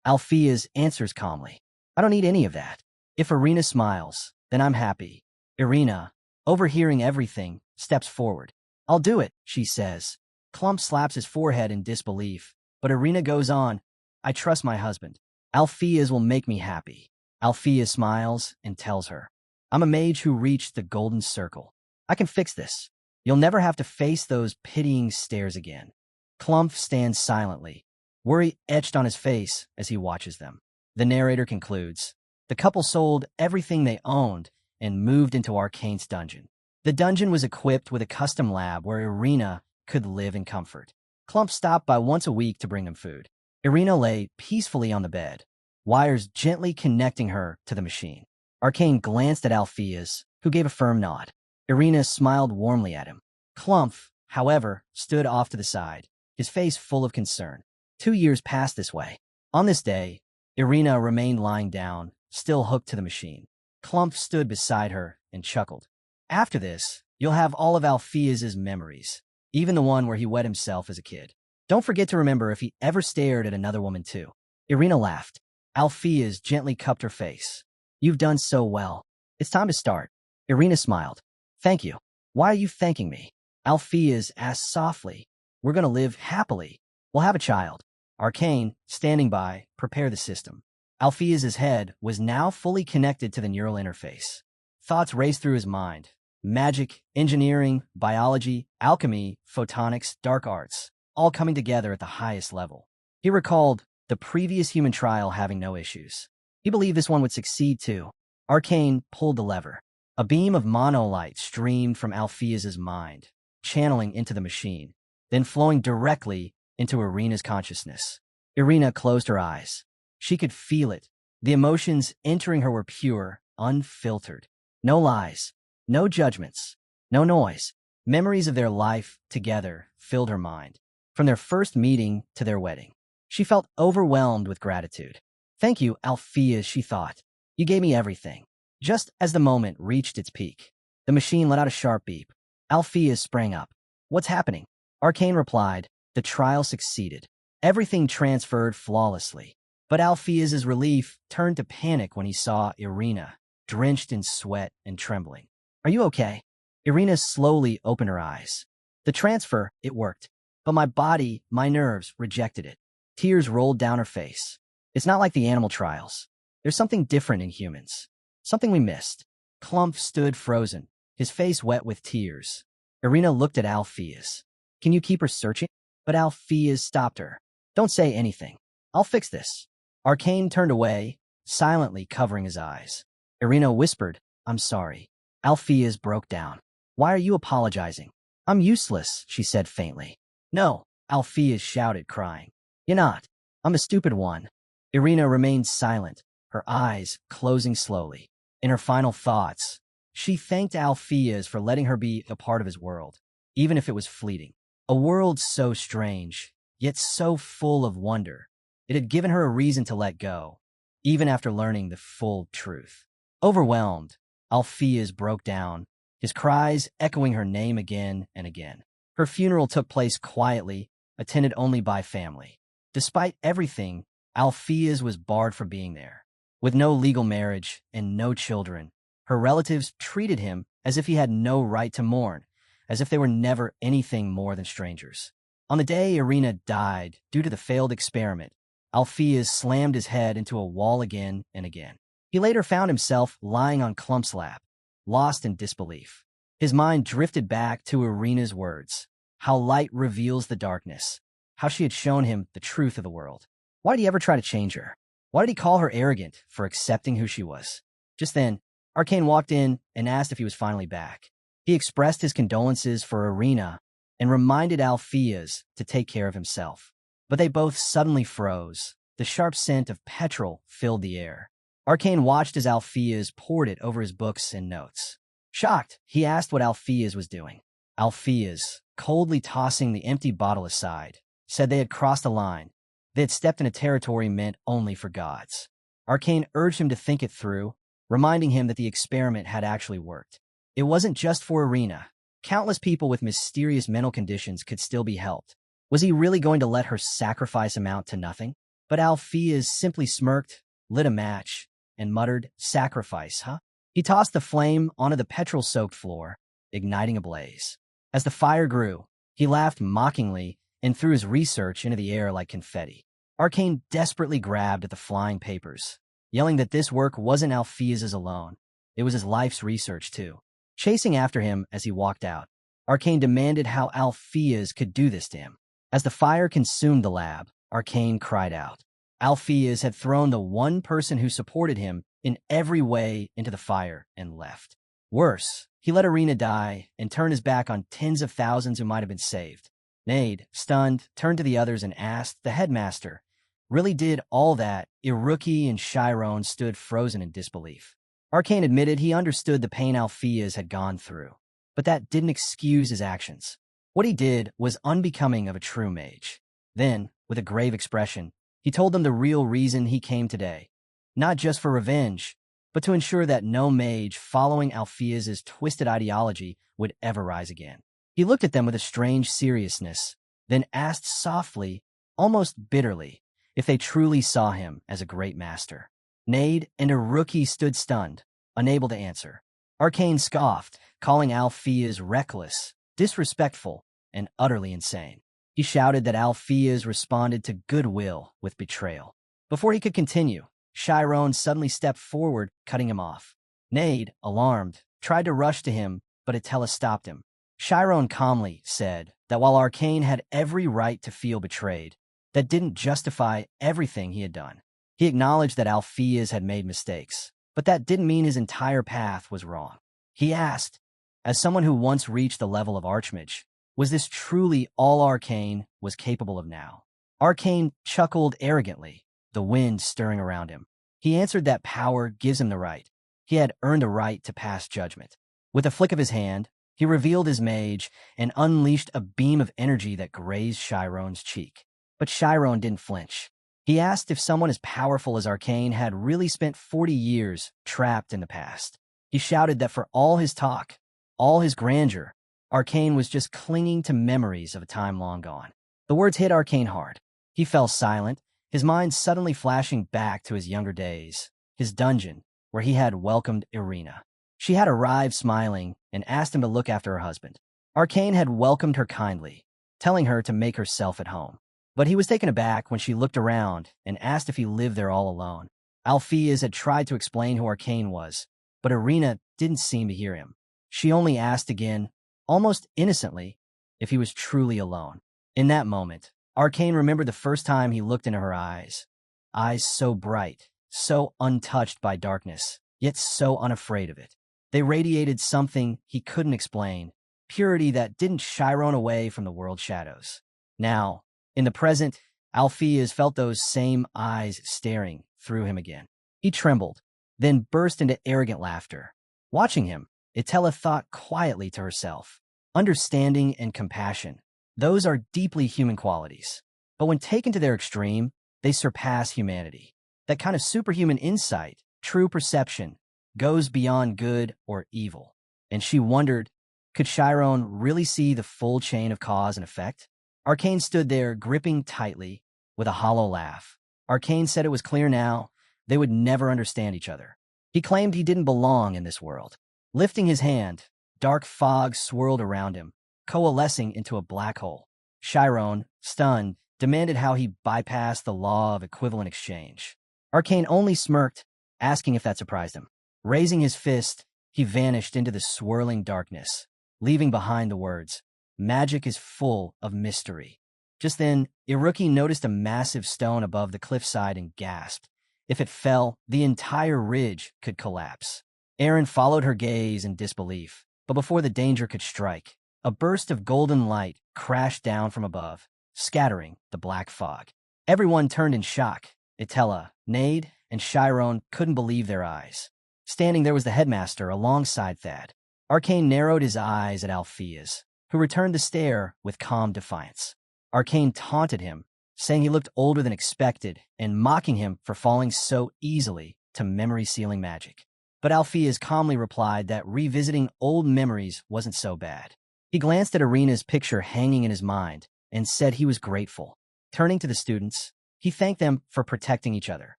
Althea's answers calmly. "I don't need any of that. If Irina smiles, then I'm happy." Irina, overhearing everything, steps forward. "I'll do it," she says. Clump slaps his forehead in disbelief, but Irina goes on. "I trust my husband. Althea's will make me happy." Althea smiles and tells her, "I'm a mage who reached the golden circle. I can fix this. You'll never have to face those pitying stares again." Clump stands silently, worry etched on his face as he watches them. The narrator concludes. The couple sold everything they owned and moved into Arcane's dungeon. The dungeon was equipped with a custom lab where Irina could live in comfort. Clump stopped by once a week to bring them food. Irina lay peacefully on the bed, wires gently connecting her to the machine. Arcane glanced at Althea's, who gave a firm nod. Irina smiled warmly at him. Clump, however, stood off to the side, his face full of concern. 2 years passed this way. On this day, Irina remained lying down, still hooked to the machine. Clump stood beside her and chuckled. "After this, you'll have all of Althea's memories, even the one where he wet himself as a kid. Don't forget to remember if he ever stared at another woman too." Irina laughed. Althea's gently cupped her face. "You've done so well. It's time to start." Irina smiled. "Thank you." "Why are you thanking me?" Althea's asked softly. "We're going to live happily. We'll have a child." Arcane, standing by, prepared the system. Althea's head was now fully connected to the neural interface. Thoughts raced through his mind. Magic, engineering, biology, alchemy, photonics, dark arts, all coming together at the highest level. He recalled the previous human trial having no issues. He believed this one would succeed too. Arcane pulled the lever. A beam of monolight streamed from Althea's mind, channeling into the machine, then flowing directly into Irina's consciousness. Irina closed her eyes. She could feel it. The emotions entering her were pure, unfiltered. No lies, no judgments, no noise. Memories of their life together filled her mind, from their first meeting to their wedding. She felt overwhelmed with gratitude. "Thank you, Althea," she thought. "You gave me everything." Just as the moment reached its peak, the machine let out a sharp beep. Althea sprang up. "What's happening?" Arcane replied. The trial succeeded. Everything transferred flawlessly. But Althea's relief turned to panic when he saw Irina, drenched in sweat and trembling. "Are you okay?" Irina slowly opened her eyes. The transfer, it worked. But my body, my nerves, rejected it. Tears rolled down her face. It's not like the animal trials. There's something different in humans. Something we missed. Clump stood frozen, his face wet with tears. Irina looked at Alpheus. Can you keep her searching? But Alpheus stopped her. Don't say anything. I'll fix this. Arcane turned away, silently covering his eyes. Irina whispered, I'm sorry. Alpheus broke down. Why are you apologizing? I'm useless, she said faintly. No, Alpheus shouted, crying. You're not. I'm the stupid one. Irina remained silent, her eyes closing slowly. In her final thoughts, she thanked Alpheus for letting her be a part of his world, even if it was fleeting. A world so strange, yet so full of wonder. It had given her a reason to let go, even after learning the full truth. Overwhelmed, Alpheus broke down, his cries echoing her name again and again. Her funeral took place quietly, attended only by family. Despite everything, Alpheus was barred from being there. With no legal marriage and no children, her relatives treated him as if he had no right to mourn, as if they were never anything more than strangers. On the day Irina died due to the failed experiment, Alpheus slammed his head into a wall again and again. He later found himself lying on Clump's lap, lost in disbelief. His mind drifted back to Irina's words, how light reveals the darkness, how she had shown him the truth of the world. Why did he ever try to change her? Why did he call her arrogant for accepting who she was? Just then, Arcane walked in and asked if he was finally back. He expressed his condolences for Irina and reminded Alpheus to take care of himself. But they both suddenly froze. The sharp scent of petrol filled the air. Arcane watched as Alpheus poured it over his books and notes. Shocked, he asked what Alpheus was doing. Alpheus, coldly tossing the empty bottle aside, said they had crossed a line. They had stepped into territory meant only for gods. Arcane urged him to think it through, reminding him that the experiment had actually worked. It wasn't just for Irina. Countless people with mysterious mental conditions could still be helped. Was he really going to let her sacrifice amount to nothing? But Alpheus simply smirked, lit a match, and muttered, sacrifice, huh? He tossed the flame onto the petrol-soaked floor, igniting a blaze. As the fire grew, he laughed mockingly and threw his research into the air like confetti. Arcane desperately grabbed at the flying papers, yelling that this work wasn't Alpheus's alone. It was his life's research, too. Chasing after him as he walked out, Arcane demanded how Alpheus could do this to him. As the fire consumed the lab, Arcane cried out. Alpheus had thrown the one person who supported him in every way into the fire and left. Worse, he let Irina die and turned his back on tens of thousands who might have been saved. Mage, stunned, turned to the others and asked the headmaster, really did all that? Iruki and Shyron stood frozen in disbelief. Arcane admitted he understood the pain Alpheus had gone through, but that didn't excuse his actions. What he did was unbecoming of a true mage. Then, with a grave expression, he told them the real reason he came today. Not just for revenge, but to ensure that no mage following Alpheus's twisted ideology would ever rise again. He looked at them with a strange seriousness, then asked softly, almost bitterly, if they truly saw him as a great master. Nade and Iruki stood stunned, unable to answer. Arcane scoffed, calling Alpheus reckless, disrespectful, and utterly insane. He shouted that Alpheus responded to goodwill with betrayal. Before he could continue, Shyron suddenly stepped forward, cutting him off. Nade, alarmed, tried to rush to him, but Atella stopped him. Shyron calmly said that while Arcane had every right to feel betrayed, that didn't justify everything he had done. He acknowledged that Alpheus had made mistakes, but that didn't mean his entire path was wrong. He asked, as someone who once reached the level of archmage, was this truly all Arcane was capable of now? Arcane chuckled arrogantly, the wind stirring around him. He answered that power gives him the right. He had earned the right to pass judgment. With a flick of his hand, he revealed his mage and unleashed a beam of energy that grazed Shyron's cheek. But Shyron didn't flinch. He asked if someone as powerful as Arcane had really spent 40 years trapped in the past. He shouted that for all his talk, all his grandeur, Arcane was just clinging to memories of a time long gone. The words hit Arcane hard. He fell silent, his mind suddenly flashing back to his younger days, his dungeon, where he had welcomed Irina. She had arrived smiling and asked him to look after her husband. Arcane had welcomed her kindly, telling her to make herself at home. But he was taken aback when she looked around and asked if he lived there all alone. Alpheus had tried to explain who Arcane was, but Irina didn't seem to hear him. She only asked again, almost innocently, if he was truly alone. In that moment, Arcane remembered the first time he looked into her eyes. Eyes so bright, so untouched by darkness, yet so unafraid of it. They radiated something he couldn't explain, purity that didn't Shyron away from the world's shadows. Now, in the present, Alpheus felt those same eyes staring through him again. He trembled, then burst into arrogant laughter. Watching him, Itella thought quietly to herself, understanding and compassion. Those are deeply human qualities. But when taken to their extreme, they surpass humanity. That kind of superhuman insight, true perception, goes beyond good or evil. And she wondered, could Shyron really see the full chain of cause and effect? Arcane stood there, gripping tightly, with a hollow laugh. Arcane said it was clear now they would never understand each other. He claimed he didn't belong in this world. Lifting his hand, dark fog swirled around him, coalescing into a black hole. Shyron, stunned, demanded how he bypassed the law of equivalent exchange. Arcane only smirked, asking if that surprised him. Raising his fist, he vanished into the swirling darkness, leaving behind the words, "Magic is full of mystery." Just then, Iruki noticed a massive stone above the cliffside and gasped. If it fell, the entire ridge could collapse. Aaron followed her gaze in disbelief, but before the danger could strike, a burst of golden light crashed down from above, scattering the black fog. Everyone turned in shock. Itella, Nade, and Shyron couldn't believe their eyes. Standing there was the headmaster alongside Thad. Arcane narrowed his eyes at Alpheus, who returned the stare with calm defiance. Arcane taunted him, saying he looked older than expected and mocking him for falling so easily to memory-sealing magic. But Alpheus calmly replied that revisiting old memories wasn't so bad. He glanced at Irina's picture hanging in his mind and said he was grateful. Turning to the students, he thanked them for protecting each other.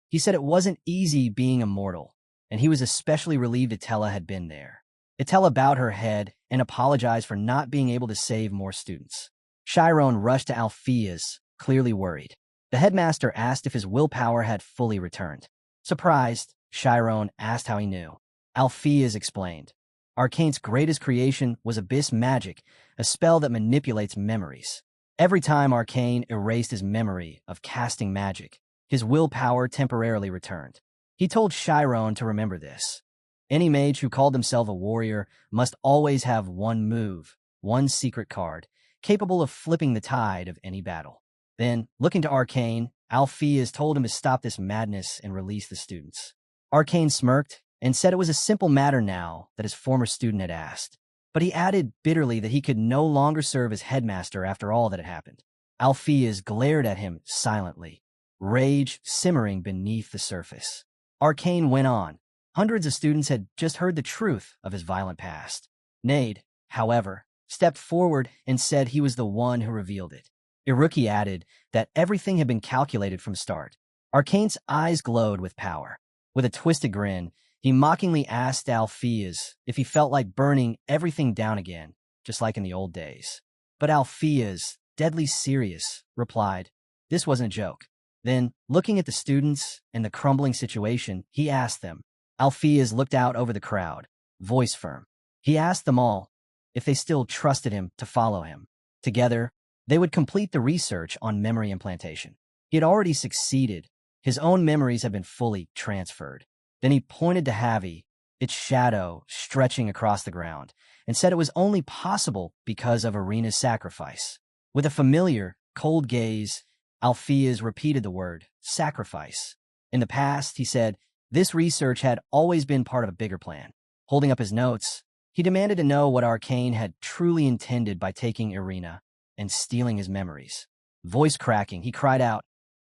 He said it wasn't easy being immortal, and he was especially relieved Itella had been there. Itella bowed her head and apologized for not being able to save more students. Shyron rushed to Alpheus, clearly worried. The headmaster asked if his willpower had fully returned. Surprised, Shyron asked how he knew. Alpheus explained. Arcane's greatest creation was Abyss Magic, a spell that manipulates memories. Every time Arcane erased his memory of casting magic, his willpower temporarily returned. He told Shyron to remember this. Any mage who called himself a warrior must always have one move, one secret card, capable of flipping the tide of any battle. Then, looking to Arcane, Alpheus told him to stop this madness and release the students. Arcane smirked and said it was a simple matter now that his former student had asked. But he added bitterly that he could no longer serve as headmaster after all that had happened. Alpheus glared at him silently, rage simmering beneath the surface. Arcane went on. Hundreds of students had just heard the truth of his violent past. Nade, however, stepped forward and said he was the one who revealed it. Iruki added that everything had been calculated from start. Arcane's eyes glowed with power. With a twisted grin, he mockingly asked Alpheus if he felt like burning everything down again, just like in the old days. But Alpheus, deadly serious, replied, this wasn't a joke. Then, looking at the students and the crumbling situation, he asked them. Alpheus looked out over the crowd, voice firm. He asked them all if they still trusted him to follow him. Together, they would complete the research on memory implantation. He had already succeeded. His own memories had been fully transferred. Then he pointed to Javi, its shadow stretching across the ground, and said it was only possible because of Irina's sacrifice. With a familiar, cold gaze, Alpheus repeated the word, sacrifice. In the past, he said, this research had always been part of a bigger plan. Holding up his notes, he demanded to know what Arcane had truly intended by taking Irina and stealing his memories. Voice cracking, he cried out,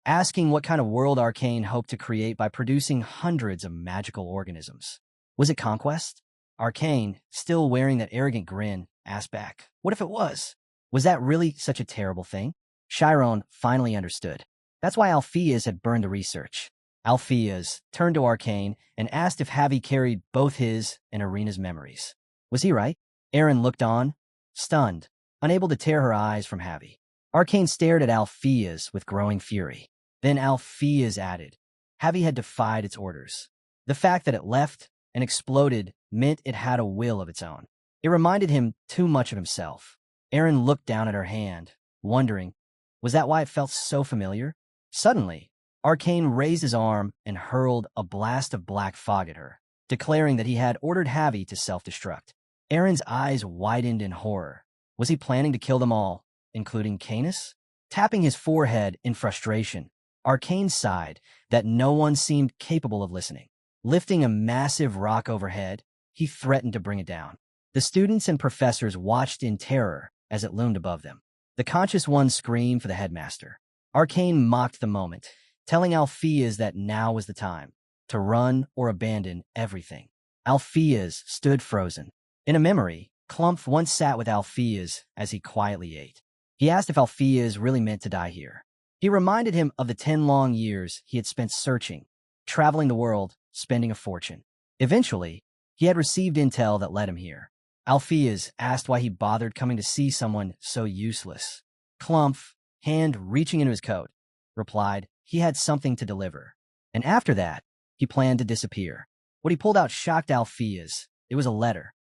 asking what kind of world Arcane hoped to create by producing hundreds of magical organisms. Was it conquest? Arcane, still wearing that arrogant grin, asked back, what if it was? Was that really such a terrible thing? Shyron finally understood. That's why Alpheus had burned the research. Alpheus turned to Arcane and asked if Javi carried both his and Irina's memories. Was he right? Aaron looked on, stunned, unable to tear her eyes from Javi. Arcane stared at Alpheus with growing fury. Then Alpheus added, Javi had defied its orders. The fact that it left and exploded meant it had a will of its own. It reminded him too much of himself. Aaron looked down at her hand, wondering, was that why it felt so familiar? Suddenly, Arcane raised his arm and hurled a blast of black fog at her, declaring that he had ordered Javi to self-destruct. Aaron's eyes widened in horror. Was he planning to kill them all, including Canis? Tapping his forehead in frustration, Arcane sighed that no one seemed capable of listening. Lifting a massive rock overhead, he threatened to bring it down. The students and professors watched in terror as it loomed above them. The conscious one screamed for the headmaster. Arcane mocked the moment, telling Alpheus that now was the time to run or abandon everything. Alpheus stood frozen. In a memory, Clumph once sat with Alpheus as he quietly ate. He asked if Alpheus really meant to die here. He reminded him of the 10 long years he had spent searching, traveling the world, spending a fortune. Eventually, he had received intel that led him here. Alpheus asked why he bothered coming to see someone so useless. Clumph, hand reaching into his coat, replied he had something to deliver. And after that, he planned to disappear. What he pulled out shocked Alpheus. It was a letter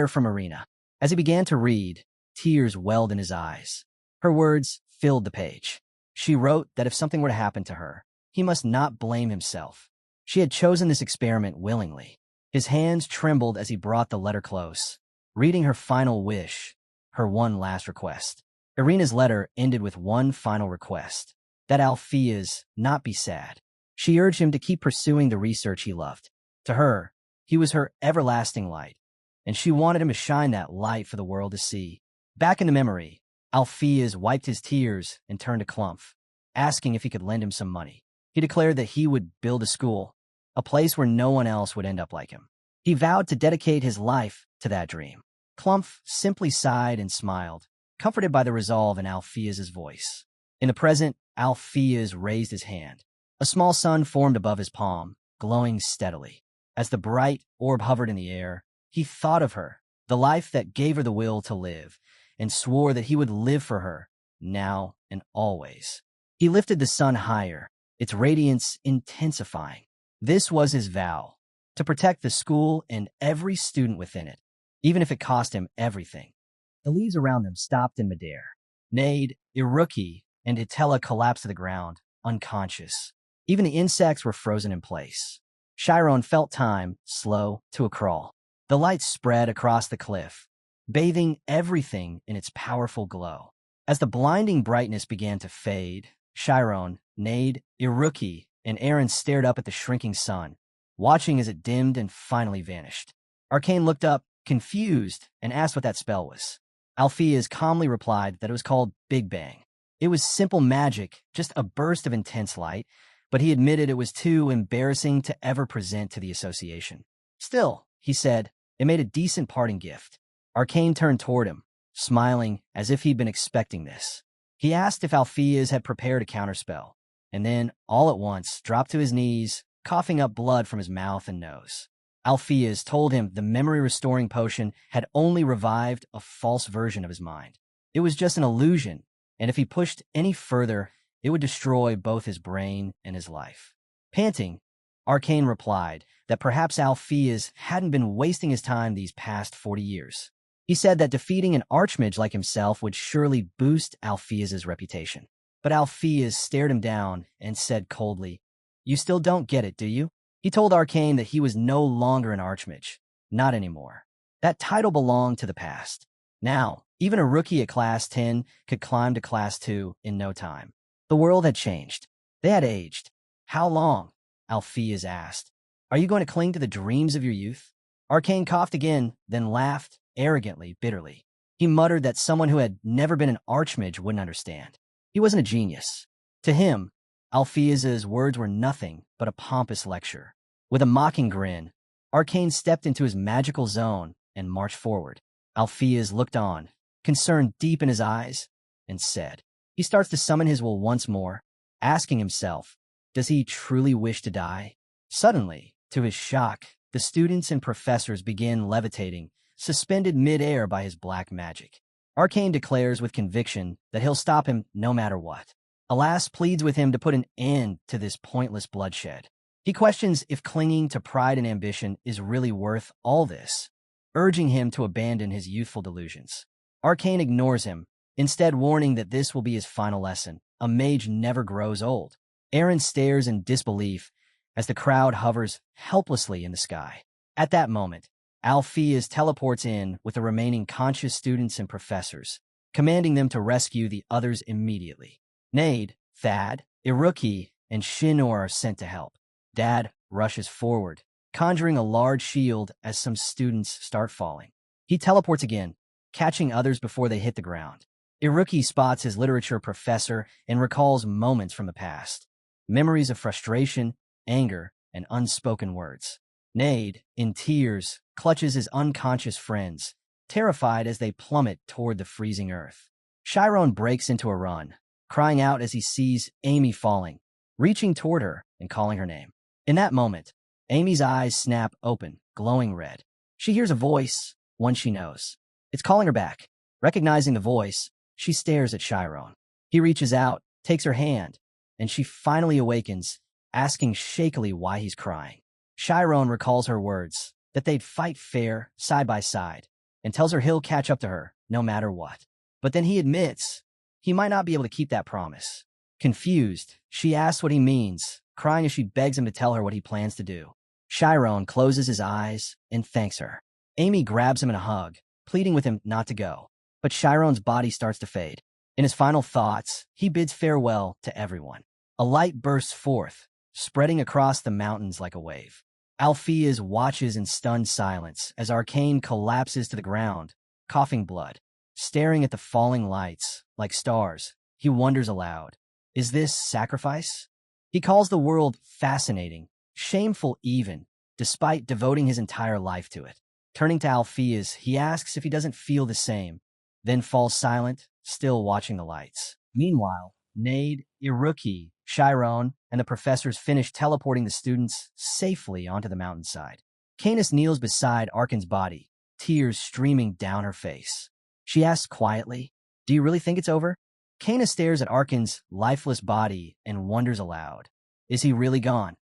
from Irina. As he began to read, tears welled in his eyes. Her words filled the page. She wrote that if something were to happen to her, he must not blame himself. She had chosen this experiment willingly. His hands trembled as he brought the letter close, reading her final wish, her one last request. Irina's letter ended with one final request, that Alpheus not be sad. She urged him to keep pursuing the research he loved. To her, he was her everlasting light, and she wanted him to shine that light for the world to see. Back in the memory, Alpheus wiped his tears and turned to Clumph, asking if he could lend him some money. He declared that he would build a school, a place where no one else would end up like him. He vowed to dedicate his life to that dream. Clumph simply sighed and smiled, comforted by the resolve in Alpheus's voice. In the present, Alpheus raised his hand. A small sun formed above his palm, glowing steadily. As the bright orb hovered in the air, he thought of her, the life that gave her the will to live, and swore that he would live for her, now and always. He lifted the sun higher, its radiance intensifying. This was his vow, to protect the school and every student within it, even if it cost him everything. The leaves around them stopped in midair. Nade, Iruki, and Itella collapsed to the ground, unconscious. Even the insects were frozen in place. Shyron felt time slow to a crawl. The light spread across the cliff, bathing everything in its powerful glow. As the blinding brightness began to fade, Shyron, Nade, Iruki, and Aaron stared up at the shrinking sun, watching as it dimmed and finally vanished. Arcane looked up, confused, and asked what that spell was. Alpheus calmly replied that it was called Big Bang. It was simple magic, just a burst of intense light, but he admitted it was too embarrassing to ever present to the association. Still, he said, it made a decent parting gift. Arcane turned toward him, smiling as if he'd been expecting this. He asked if Alpheus had prepared a counterspell, and then, all at once, dropped to his knees, coughing up blood from his mouth and nose. Alpheus told him the memory-restoring potion had only revived a false version of his mind. It was just an illusion, and if he pushed any further, it would destroy both his brain and his life. Panting, Arcane replied that perhaps Alpheus hadn't been wasting his time these past 40 years. He said that defeating an archmage like himself would surely boost Alpheus's reputation. But Alpheus stared him down and said coldly, "You still don't get it, do you?" He told Arcane that he was no longer an archmage. Not anymore. That title belonged to the past. Now, even a rookie at Class 10 could climb to Class 2 in no time. The world had changed. They had aged. How long? Alpheus asked. Are you going to cling to the dreams of your youth? Arcane coughed again, then laughed, arrogantly, bitterly. He muttered that someone who had never been an archmage wouldn't understand. He wasn't a genius. To him, Alpheus's words were nothing but a pompous lecture. With a mocking grin, Arcane stepped into his magical zone and marched forward. Alpheus looked on, concern deep in his eyes, and said, he starts to summon his will once more, asking himself, Does he truly wish to die? Suddenly, to his shock, the students and professors begin levitating, suspended mid-air by his black magic. Arcane declares with conviction that he'll stop him no matter what. Alas pleads with him to put an end to this pointless bloodshed. He questions if clinging to pride and ambition is really worth all this, urging him to abandon his youthful delusions. Arcane ignores him, instead warning that this will be his final lesson. A mage never grows old. Aaron stares in disbelief as the crowd hovers helplessly in the sky. At that moment, Alpheus teleports in with the remaining conscious students and professors, commanding them to rescue the others immediately. Nade, Thad, Iruki, and Shinor are sent to help. Dad rushes forward, conjuring a large shield as some students start falling. He teleports again, catching others before they hit the ground. Iruki spots his literature professor and recalls moments from the past. Memories of frustration, anger, and unspoken words. Nade, in tears, clutches his unconscious friends, terrified as they plummet toward the freezing earth. Shyron breaks into a run, crying out as he sees Amy falling, reaching toward her and calling her name. In that moment, Amy's eyes snap open, glowing red. She hears a voice, one she knows. It's calling her back. Recognizing the voice, she stares at Shyron. He reaches out, takes her hand, and she finally awakens, asking shakily why he's crying. Shyron recalls her words, that they'd fight fair, side by side, and tells her he'll catch up to her, no matter what. But then he admits he might not be able to keep that promise. Confused, she asks what he means, crying as she begs him to tell her what he plans to do. Shyron closes his eyes and thanks her. Amy grabs him in a hug, pleading with him not to go. But Shyron's body starts to fade. In his final thoughts, he bids farewell to everyone. A light bursts forth, spreading across the mountains like a wave. Alpheus watches in stunned silence as Arcane collapses to the ground, coughing blood. Staring at the falling lights, like stars, he wonders aloud, is this sacrifice? He calls the world fascinating, shameful even, despite devoting his entire life to it. Turning to Alpheus, he asks if he doesn't feel the same, then falls silent, still watching the lights. Meanwhile, Nade, Iruki, Shyron, and the professors finish teleporting the students safely onto the mountainside. Canis kneels beside Arcane's body, tears streaming down her face. She asks quietly, "Do you really think it's over?" Canis stares at Arcane's lifeless body and wonders aloud, is he really gone?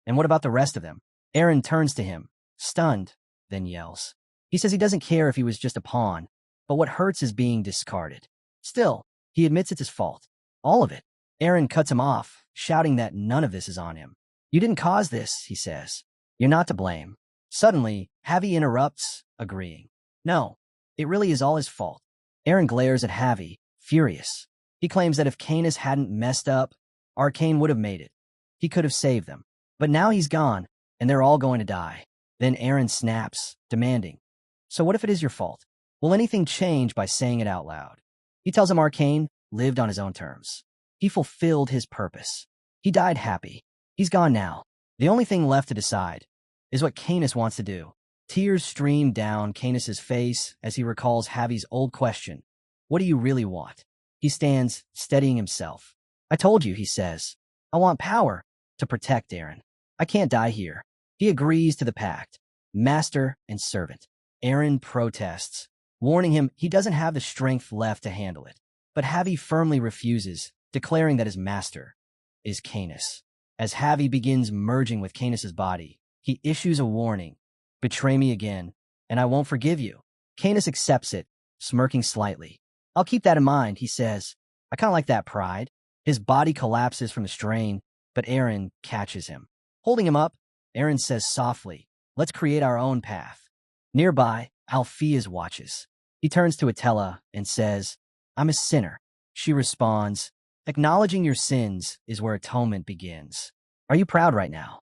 And what about the rest of them? Aaron turns to him, stunned, then yells. He says he doesn't care if he was just a pawn, but what hurts is being discarded. Still, he admits it's his fault. All of it. Aaron cuts him off, shouting that none of this is on him. You didn't cause this, he says. You're not to blame. Suddenly, Javi interrupts, agreeing. No, it really is all his fault. Aaron glares at Javi, furious. He claims that if Canis hadn't messed up, Arcane would have made it. He could have saved them. But now he's gone, and they're all going to die. Then Aaron snaps, demanding, so what if it is your fault? Will anything change by saying it out loud? He tells him Arcane lived on his own terms. He fulfilled his purpose. He died happy. He's gone now. The only thing left to decide is what Canis wants to do. Tears stream down Canis's face as he recalls Javi's old question. What do you really want? He stands, steadying himself. I told you, he says. I want power to protect Aaron. I can't die here. He agrees to the pact. Master and servant. Aaron protests, warning him he doesn't have the strength left to handle it. But Javi firmly refuses, declaring that his master is Canis. As Javi begins merging with Canis's body, he issues a warning. Betray me again, and I won't forgive you. Canis accepts it, smirking slightly. I'll keep that in mind, he says. I kind of like that pride. His body collapses from the strain, but Aaron catches him. Holding him up, Aaron says softly, let's create our own path. Nearby, Alpheus watches. He turns to Atella and says, I'm a sinner. She responds, acknowledging your sins is where atonement begins. Are you proud right now?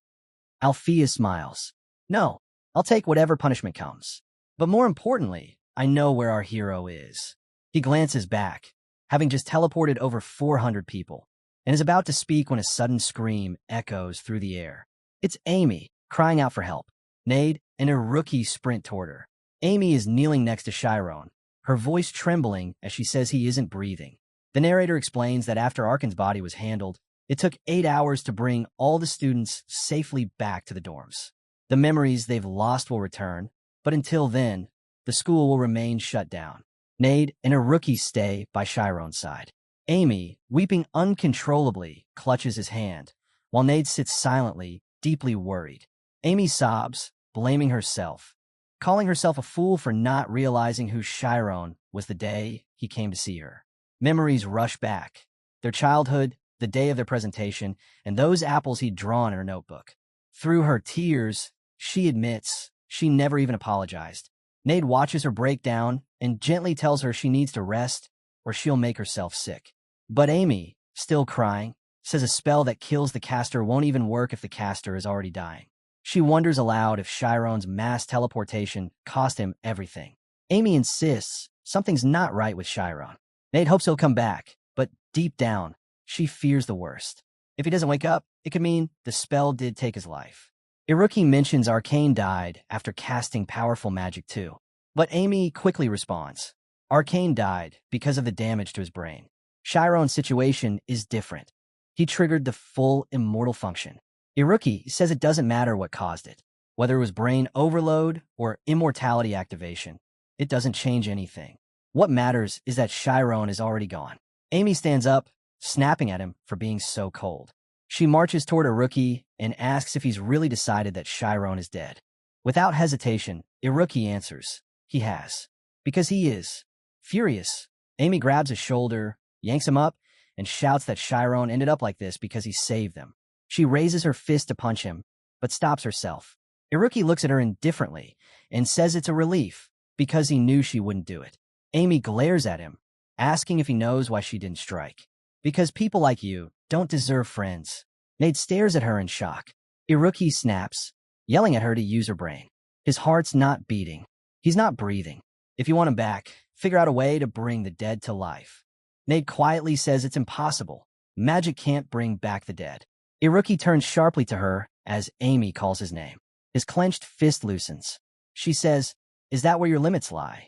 Alpheus smiles. No, I'll take whatever punishment comes. But more importantly, I know where our hero is. He glances back, having just teleported over 400 people, and is about to speak when a sudden scream echoes through the air. It's Amy, crying out for help. Nade and her rookie sprint toward her. Amy is kneeling next to Shyron, her voice trembling as she says he isn't breathing. The narrator explains that after Arcane's body was handled, It took 8 hours to bring all the students safely back to the dorms. The memories they've lost will return, but until then, the school will remain shut down. Nade and Iruki stay by Shyron's side. Amy, weeping uncontrollably, clutches his hand, while Nade sits silently, deeply worried. Amy sobs, blaming herself, calling herself a fool for not realizing who Shyron was the day he came to see her. Memories rush back. Their childhood, the day of their presentation, and those apples he'd drawn in her notebook. Through her tears, she admits she never even apologized. Nade watches her break down and gently tells her she needs to rest or she'll make herself sick. But Amy, still crying, says a spell that kills the caster won't even work if the caster is already dying. She wonders aloud if Shyron's mass teleportation cost him everything. Amy insists something's not right with Shyron. Nade hopes he'll come back, but deep down, she fears the worst. If he doesn't wake up, it could mean the spell did take his life. Iruki mentions Arcane died after casting powerful magic too. But Amy quickly responds. Arcane died because of the damage to his brain. Shyron's situation is different. He triggered the full immortal function. Iruki says it doesn't matter what caused it. Whether it was brain overload or immortality activation, it doesn't change anything. What matters is that Shyron is already gone. Amy stands up, snapping at him for being so cold. She marches toward Iruki and asks if he's really decided that Shyron is dead. Without hesitation, Iruki answers, he has. Because he is. Furious, Amy grabs his shoulder, yanks him up, and shouts that Shyron ended up like this because he saved them. She raises her fist to punch him, but stops herself. Iruki looks at her indifferently and says it's a relief because he knew she wouldn't do it. Amy glares at him, asking if he knows why she didn't strike. Because people like you don't deserve friends. Nade stares at her in shock. Iruki snaps, yelling at her to use her brain. His heart's not beating. He's not breathing. If you want him back, figure out a way to bring the dead to life. Nade quietly says it's impossible. Magic can't bring back the dead. Iruki turns sharply to her as Amy calls his name. His clenched fist loosens. She says, is that where your limits lie?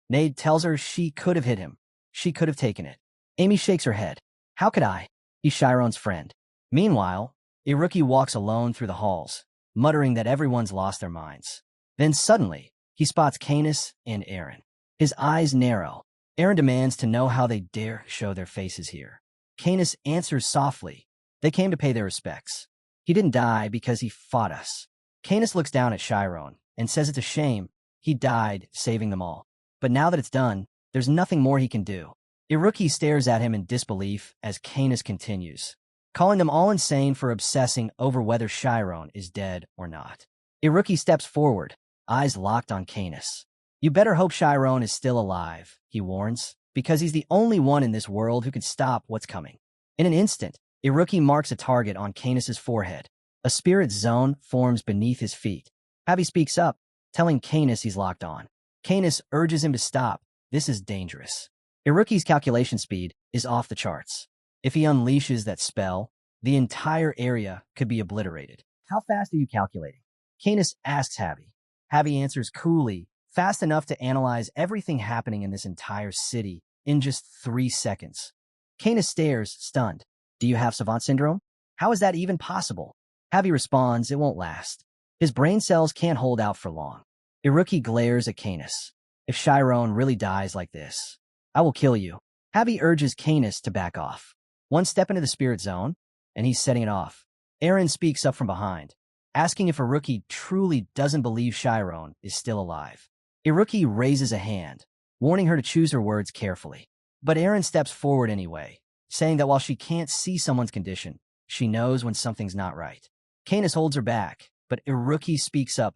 Nade tells her she could have hit him. She could have taken it. Amy shakes her head. How could I? He's Shyron's friend. Meanwhile, Iruki walks alone through the halls, muttering that everyone's lost their minds. Then suddenly, he spots Canis and Aaron. His eyes narrow. Aaron demands to know how they dare show their faces here. Canis answers softly. They came to pay their respects. He didn't die because he fought us. Canis looks down at Shyron and says it's a shame. He died saving them all. But now that it's done, there's nothing more he can do. Iruki stares at him in disbelief as Canis continues, calling them all insane for obsessing over whether Shyron is dead or not. Iruki steps forward, eyes locked on Canis. You better hope Shyron is still alive, he warns, because he's the only one in this world who can stop what's coming. In an instant, Iruki marks a target on Canis's forehead. A spirit zone forms beneath his feet. Javi speaks up, telling Canis he's locked on. Canis urges him to stop. This is dangerous. Iruki's calculation speed is off the charts. If he unleashes that spell, the entire area could be obliterated. How fast are you calculating? Canis asks Javi. Javi answers coolly, fast enough to analyze everything happening in this entire city in just 3 seconds. Canis stares, stunned. Do you have Savant Syndrome? How is that even possible? Javi responds, it won't last. His brain cells can't hold out for long. Iruki glares at Canis. If Shyron really dies like this, I will kill you. Javi urges Canis to back off. One step into the spirit zone, and he's setting it off. Aaron speaks up from behind, asking if Iruki truly doesn't believe Shyron is still alive. Iruki raises a hand, warning her to choose her words carefully. But Aaron steps forward anyway, saying that while she can't see someone's condition, she knows when something's not right. Canis holds her back, but Iruki speaks up.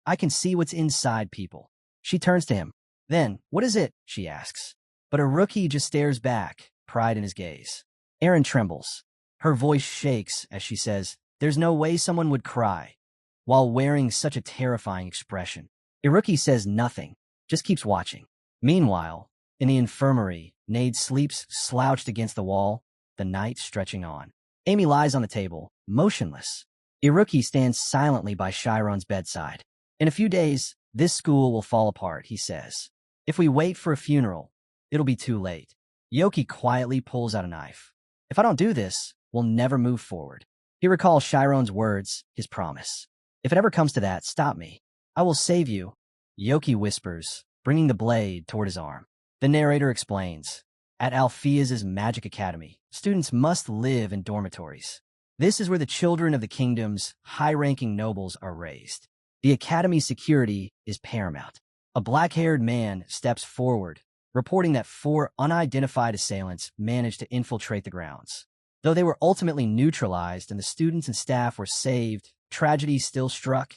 I can see what's inside people. She turns to him. Then, what is it? She asks. But Iruki just stares back, pride in his gaze. Aaron trembles. Her voice shakes as she says, there's no way someone would cry, while wearing such a terrifying expression. Iruki says nothing, just keeps watching. Meanwhile, in the infirmary, Nade sleeps slouched against the wall, the night stretching on. Amy lies on the table, motionless. Iruki stands silently by Shyron's bedside. In a few days, this school will fall apart, he says. If we wait for a funeral, it'll be too late. Yoki quietly pulls out a knife. If I don't do this, will never move forward. He recalls Shyron's words, his promise. If it ever comes to that, stop me. I will save you, Yoki whispers, bringing the blade toward his arm. The narrator explains. At Alphea's Magic Academy, students must live in dormitories. This is where the children of the kingdom's high-ranking nobles are raised. The academy's security is paramount. A black-haired man steps forward, reporting that 4 unidentified assailants managed to infiltrate the grounds. Though they were ultimately neutralized and the students and staff were saved, tragedy still struck.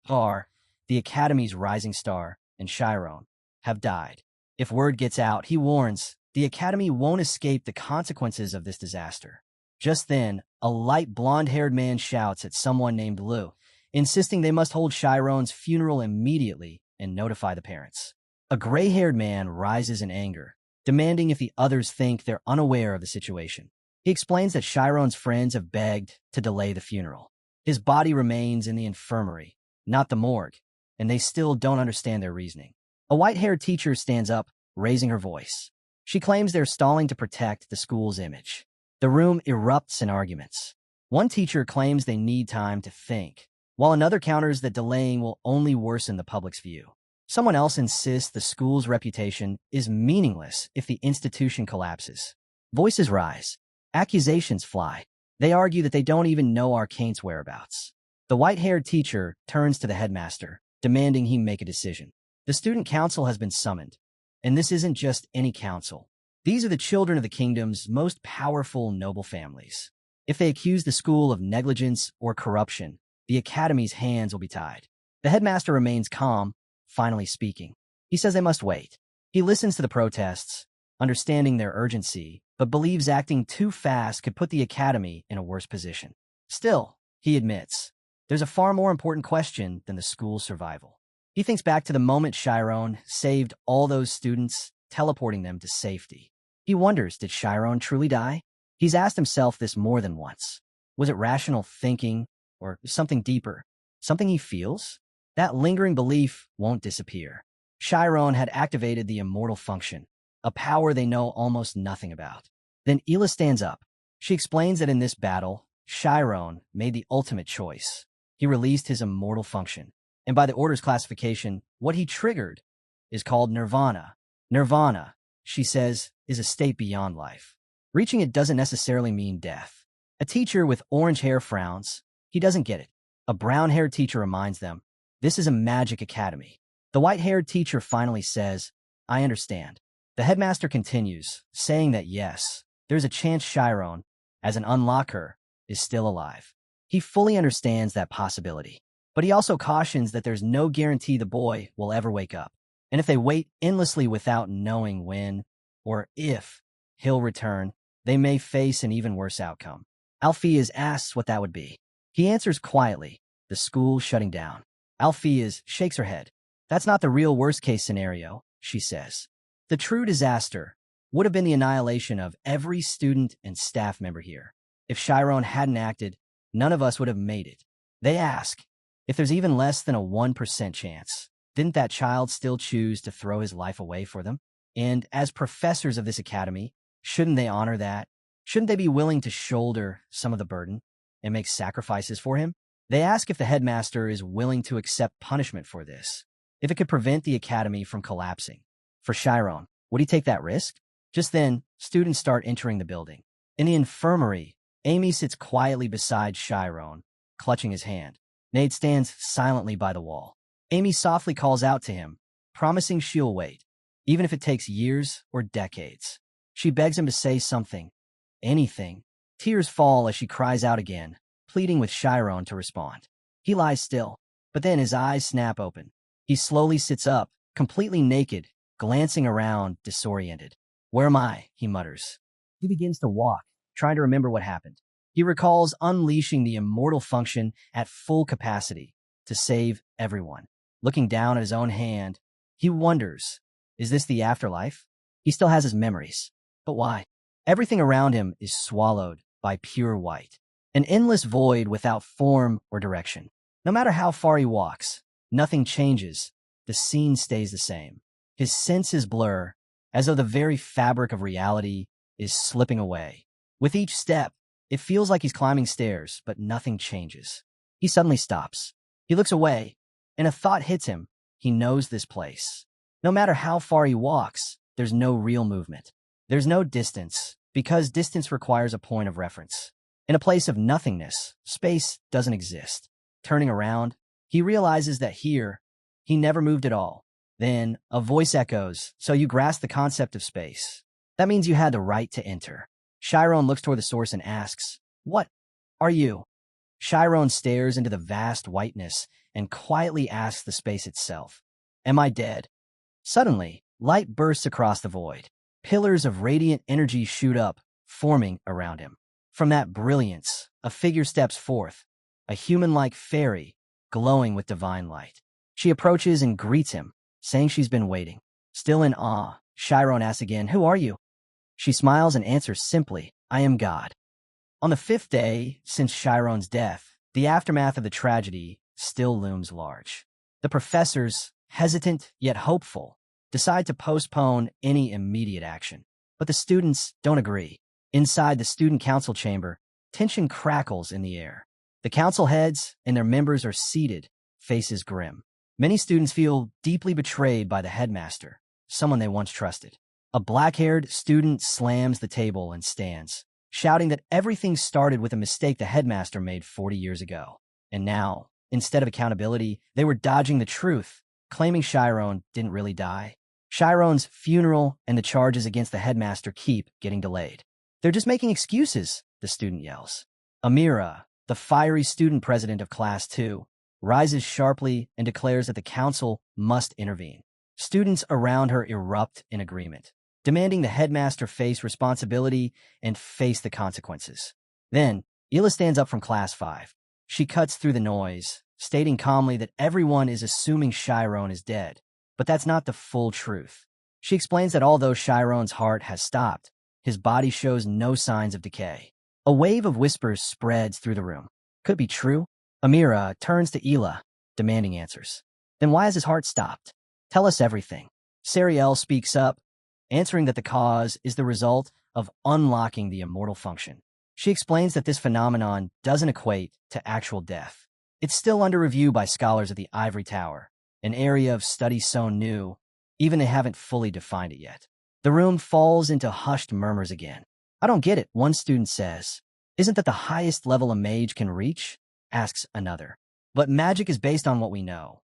The academy's rising star, and Shyron, have died. If word gets out, he warns, the academy won't escape the consequences of this disaster. Just then, a light blonde-haired man shouts at someone named Lu, insisting they must hold Shyron's funeral immediately and notify the parents. A gray-haired man rises in anger, demanding if the others think they're unaware of the situation. He explains that Shyron's friends have begged to delay the funeral. His body remains in the infirmary, not the morgue, and they still don't understand their reasoning. A white-haired teacher stands up, raising her voice. She claims they're stalling to protect the school's image. The room erupts in arguments. One teacher claims they need time to think, while another counters that delaying will only worsen the public's view. Someone else insists the school's reputation is meaningless if the institution collapses. Voices rise. Accusations fly. They argue that they don't even know Arcane's whereabouts. The white-haired teacher turns to the headmaster, demanding he make a decision. The student council has been summoned, and this isn't just any council. These are the children of the kingdom's most powerful noble families. If they accuse the school of negligence or corruption, the academy's hands will be tied. The headmaster remains calm, finally speaking. He says they must wait. He listens to the protests, understanding their urgency, but believes acting too fast could put the academy in a worse position. Still, he admits, there's a far more important question than the school's survival. He thinks back to the moment Shyron saved all those students, teleporting them to safety. He wonders, did Shyron truly die? He's asked himself this more than once. Was it rational thinking, or something deeper? Something he feels? That lingering belief won't disappear. Shyron had activated the immortal function, a power they know almost nothing about. Then Ela stands up. She explains that in this battle, Shyron made the ultimate choice. He released his immortal function, and by the Order's classification, what he triggered is called nirvana. Nirvana, she says, is a state beyond life. Reaching it doesn't necessarily mean death. A teacher with orange hair frowns. He doesn't get it. A brown-haired teacher reminds them, this is a magic academy. The white-haired teacher finally says, I understand. The headmaster continues, saying that yes, there's a chance Shyron, as an unlocker, is still alive. He fully understands that possibility, but he also cautions that there's no guarantee the boy will ever wake up. And if they wait endlessly without knowing when or if he'll return, they may face an even worse outcome. Alphea's asks what that would be. He answers quietly, the school shutting down. Alphea's shakes her head. That's not the real worst-case scenario, she says. The true disaster would have been the annihilation of every student and staff member here. If Shyron hadn't acted, none of us would have made it. They ask, if there's even less than a 1% chance, didn't that child still choose to throw his life away for them? And as professors of this academy, shouldn't they honor that? Shouldn't they be willing to shoulder some of the burden and make sacrifices for him? They ask if the headmaster is willing to accept punishment for this, if it could prevent the academy from collapsing. For Shyron, would he take that risk? Just then, students start entering the building. In the infirmary, Amy sits quietly beside Shyron, clutching his hand. Nate stands silently by the wall. Amy softly calls out to him, promising she'll wait, even if it takes years or decades. She begs him to say something, anything. Tears fall as she cries out again, pleading with Shyron to respond. He lies still, but then his eyes snap open. He slowly sits up, completely naked, glancing around, disoriented. Where am I? He mutters. He begins to walk, trying to remember what happened. He recalls unleashing the immortal function at full capacity to save everyone. Looking down at his own hand, he wonders, is this the afterlife? He still has his memories. But why? Everything around him is swallowed by pure white. An endless void without form or direction. No matter how far he walks, nothing changes. The scene stays the same. His senses blur, as though the very fabric of reality is slipping away. With each step, It feels like he's climbing stairs, but nothing changes. He suddenly stops. He looks away, and a thought hits him. He knows this place. No matter how far he walks, there's no real movement. There's no distance, because distance requires a point of reference. In a place of nothingness, space doesn't exist. Turning around, he realizes that here, he never moved at all. Then, a voice echoes, so you grasp the concept of space. That means you had the right to enter. Shyron looks toward the source and asks, "What are you?" Shyron stares into the vast whiteness and quietly asks the space itself, "Am I dead?" Suddenly, light bursts across the void. Pillars of radiant energy shoot up, forming around him. From that brilliance, a figure steps forth, a human-like fairy, glowing with divine light. She approaches and greets him, saying she's been waiting. Still in awe, Shyron asks again, "Who are you?" She smiles and answers simply, "I am God." On the 5th day since Shyron's death, the aftermath of the tragedy still looms large. The professors, hesitant yet hopeful, decide to postpone any immediate action. But the students don't agree. Inside the student council chamber, tension crackles in the air. The council heads and their members are seated, faces grim. Many students feel deeply betrayed by the headmaster, someone they once trusted. A black-haired student slams the table and stands, shouting that everything started with a mistake the headmaster made 40 years ago. And now, instead of accountability, they were dodging the truth, claiming Shyron didn't really die. Shyron's funeral and the charges against the headmaster keep getting delayed. "They're just making excuses," the student yells. Amira, the fiery student president of Class 2, rises sharply and declares that the council must intervene. Students around her erupt in agreement, demanding the headmaster face responsibility and face the consequences. Then, Ila stands up from Class 5. She cuts through the noise, stating calmly that everyone is assuming Shyron is dead, but that's not the full truth. She explains that although Shyron's heart has stopped, his body shows no signs of decay. A wave of whispers spreads through the room. Could it be true? Amira turns to Ila, demanding answers. Then why has his heart stopped? Tell us everything. Sariel speaks up, answering that the cause is the result of unlocking the immortal function. She explains that this phenomenon doesn't equate to actual death. It's still under review by scholars at the Ivory Tower, an area of study so new, even they haven't fully defined it yet. The room falls into hushed murmurs again. "I don't get it," one student says. "Isn't that the highest level a mage can reach?" asks another. "But magic is based on what we know."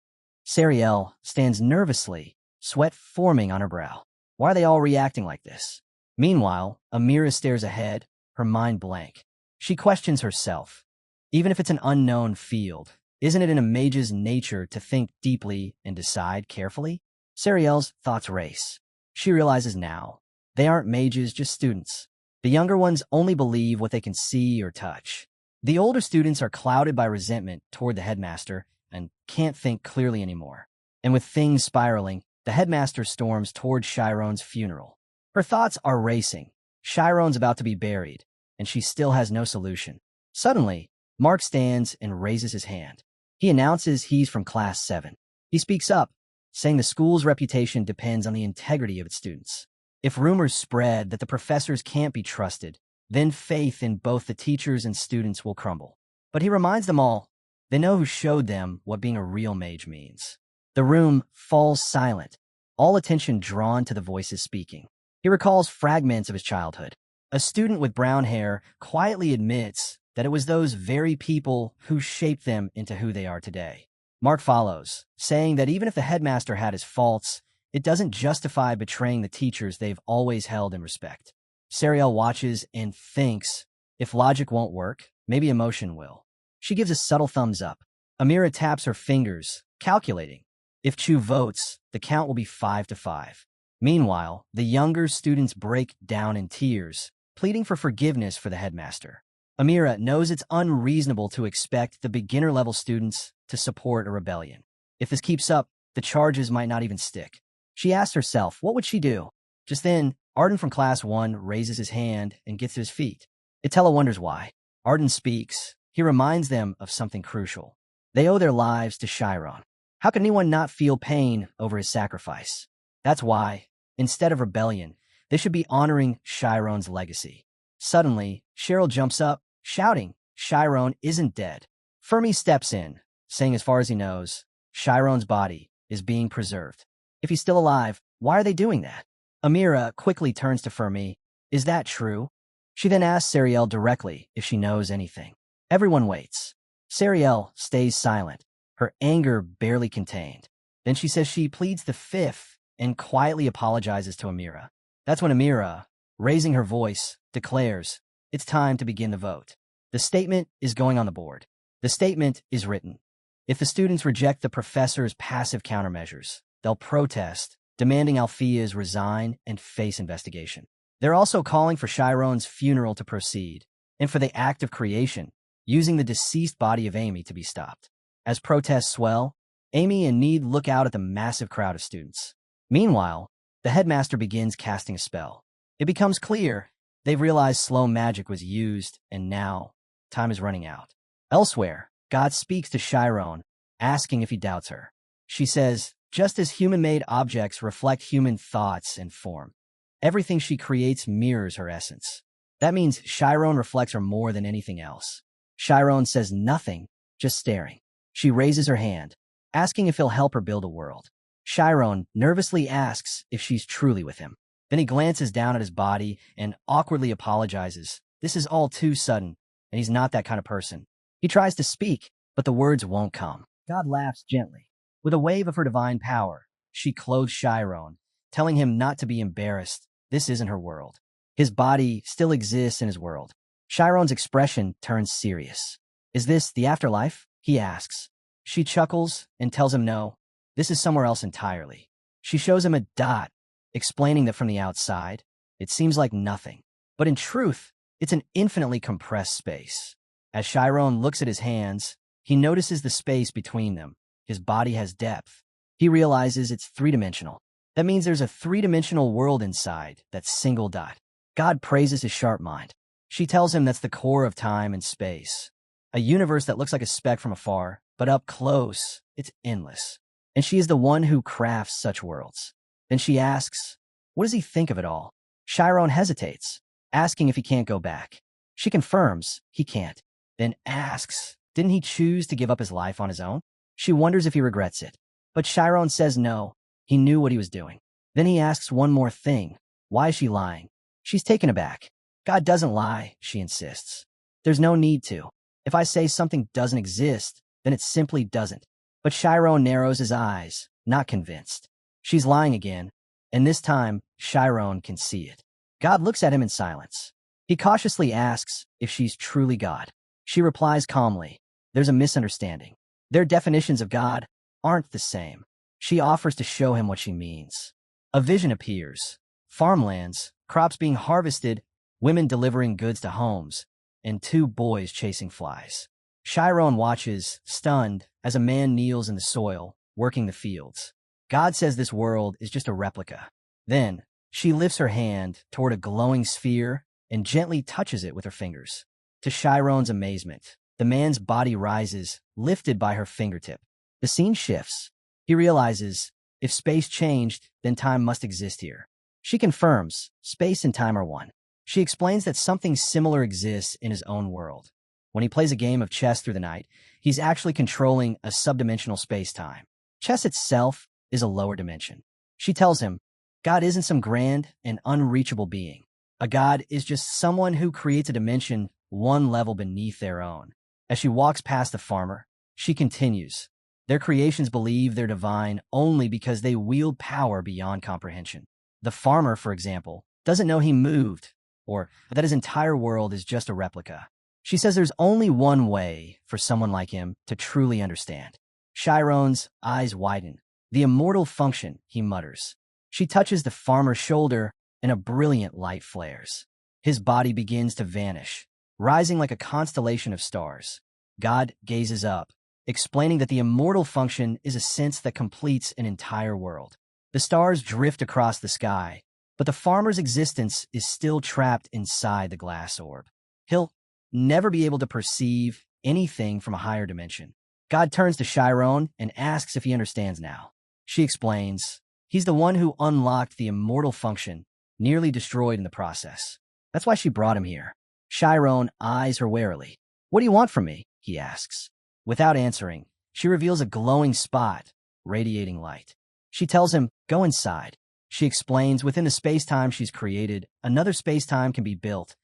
Sariel stands nervously, sweat forming on her brow. Why are they all reacting like this? Meanwhile, Amira stares ahead, her mind blank. She questions herself. Even if it's an unknown field, isn't it in a mage's nature to think deeply and decide carefully? Sariel's thoughts race. She realizes now, they aren't mages, just students. The younger ones only believe what they can see or touch. The older students are clouded by resentment toward the headmaster and can't think clearly anymore. And with things spiraling, the headmaster storms toward Shyron's funeral. Her thoughts are racing. Shyron's about to be buried, and she still has no solution. Suddenly, Mark stands and raises his hand. He announces he's from Class 7. He speaks up, saying the school's reputation depends on the integrity of its students. If rumors spread that the professors can't be trusted, then faith in both the teachers and students will crumble. But he reminds them all, they know who showed them what being a real mage means. The room falls silent, all attention drawn to the voices speaking. He recalls fragments of his childhood. A student with brown hair quietly admits that it was those very people who shaped them into who they are today. Mark follows, saying that even if the headmaster had his faults, it doesn't justify betraying the teachers they've always held in respect. Sariel watches and thinks, if logic won't work, maybe emotion will. She gives a subtle thumbs up. Amira taps her fingers, calculating. If Chu votes, the count will be 5-5. Meanwhile, the younger students break down in tears, pleading for forgiveness for the headmaster. Amira knows it's unreasonable to expect the beginner-level students to support a rebellion. If this keeps up, the charges might not even stick. She asks herself, what would she do? Just then, Arden from Class 1 raises his hand and gets to his feet. Itella wonders why. Arden speaks. He reminds them of something crucial. They owe their lives to Shyron. How can anyone not feel pain over his sacrifice? That's why, instead of rebellion, they should be honoring Shyron's legacy. Suddenly, Cheryl jumps up, shouting, Shyron isn't dead. Fermi steps in, saying as far as he knows, Shyron's body is being preserved. If he's still alive, why are they doing that? Amira quickly turns to Fermi. Is that true? She then asks Sariel directly if she knows anything. Everyone waits. Sariel stays silent, her anger barely contained. Then she says she pleads the fifth and quietly apologizes to Amira. That's when Amira, raising her voice, declares, it's time to begin the vote. The statement is going on the board. The statement is written. If the students reject the professor's passive countermeasures, they'll protest, demanding Althea's resign and face investigation. They're also calling for Shyron's funeral to proceed, and for the act of creation, using the deceased body of Amy to be stopped. As protests swell, Amy and Need look out at the massive crowd of students. Meanwhile, the headmaster begins casting a spell. It becomes clear they've realized slow magic was used, and now time is running out. Elsewhere, God speaks to Shyron, asking if he doubts her. She says, just as human-made objects reflect human thoughts and form, everything she creates mirrors her essence. That means Shyron reflects her more than anything else. Shyron says nothing, just staring. She raises her hand, asking if he'll help her build a world. Shyron nervously asks if she's truly with him. Then he glances down at his body and awkwardly apologizes. This is all too sudden, and he's not that kind of person. He tries to speak, but the words won't come. God laughs gently. With a wave of her divine power, she clothes Shyron, telling him not to be embarrassed. This isn't her world. His body still exists in his world. Shyron's expression turns serious. Is this the afterlife? He asks. She chuckles and tells him no. This is somewhere else entirely. She shows him a dot, explaining that from the outside, it seems like nothing. But in truth, it's an infinitely compressed space. As Shyron looks at his hands, he notices the space between them. His body has depth. He realizes it's three-dimensional. That means there's a three-dimensional world inside that single dot. God praises his sharp mind. She tells him that's the core of time and space. A universe that looks like a speck from afar, but up close, it's endless. And she is the one who crafts such worlds. Then she asks, what does he think of it all? Shyron hesitates, asking if he can't go back. She confirms he can't, then asks, didn't he choose to give up his life on his own? She wonders if he regrets it. But Shyron says no, he knew what he was doing. Then he asks one more thing. Why is she lying? She's taken aback. God doesn't lie, she insists. There's no need to. If I say something doesn't exist, then it simply doesn't. But Shyron narrows his eyes, not convinced. She's lying again, and this time, Shyron can see it. God looks at him in silence. He cautiously asks if she's truly God. She replies calmly, there's a misunderstanding. Their definitions of God aren't the same. She offers to show him what she means. A vision appears. Farmlands, crops being harvested, women delivering goods to homes, and two boys chasing flies. Shyron watches, stunned, as a man kneels in the soil, working the fields. God says this world is just a replica. Then, she lifts her hand toward a glowing sphere and gently touches it with her fingers. To Shyron's amazement, the man's body rises, lifted by her fingertip. The scene shifts. He realizes, if space changed, then time must exist here. She confirms, space and time are one. She explains that something similar exists in his own world. When he plays a game of chess through the night, he's actually controlling a subdimensional space-time. Chess itself is a lower dimension. She tells him, God isn't some grand and unreachable being. A god is just someone who creates a dimension one level beneath their own. As she walks past the farmer, she continues, their creations believe they're divine only because they wield power beyond comprehension. The farmer, for example, doesn't know he moved, or that his entire world is just a replica. She says there's only one way for someone like him to truly understand. Shyron's eyes widen. The immortal function, he mutters. She touches the farmer's shoulder, and a brilliant light flares. His body begins to vanish, rising like a constellation of stars. God gazes up, explaining that the immortal function is a sense that completes an entire world. The stars drift across the sky, but the farmer's existence is still trapped inside the glass orb. He'll never be able to perceive anything from a higher dimension. God turns to Shyron and asks if he understands now. She explains, he's the one who unlocked the immortal function, nearly destroyed in the process. That's why she brought him here. Shyron eyes her warily. What do you want from me? He asks. Without answering, she reveals a glowing spot, radiating light. She tells him, go inside. She explains within the space-time she's created, another space-time can be built,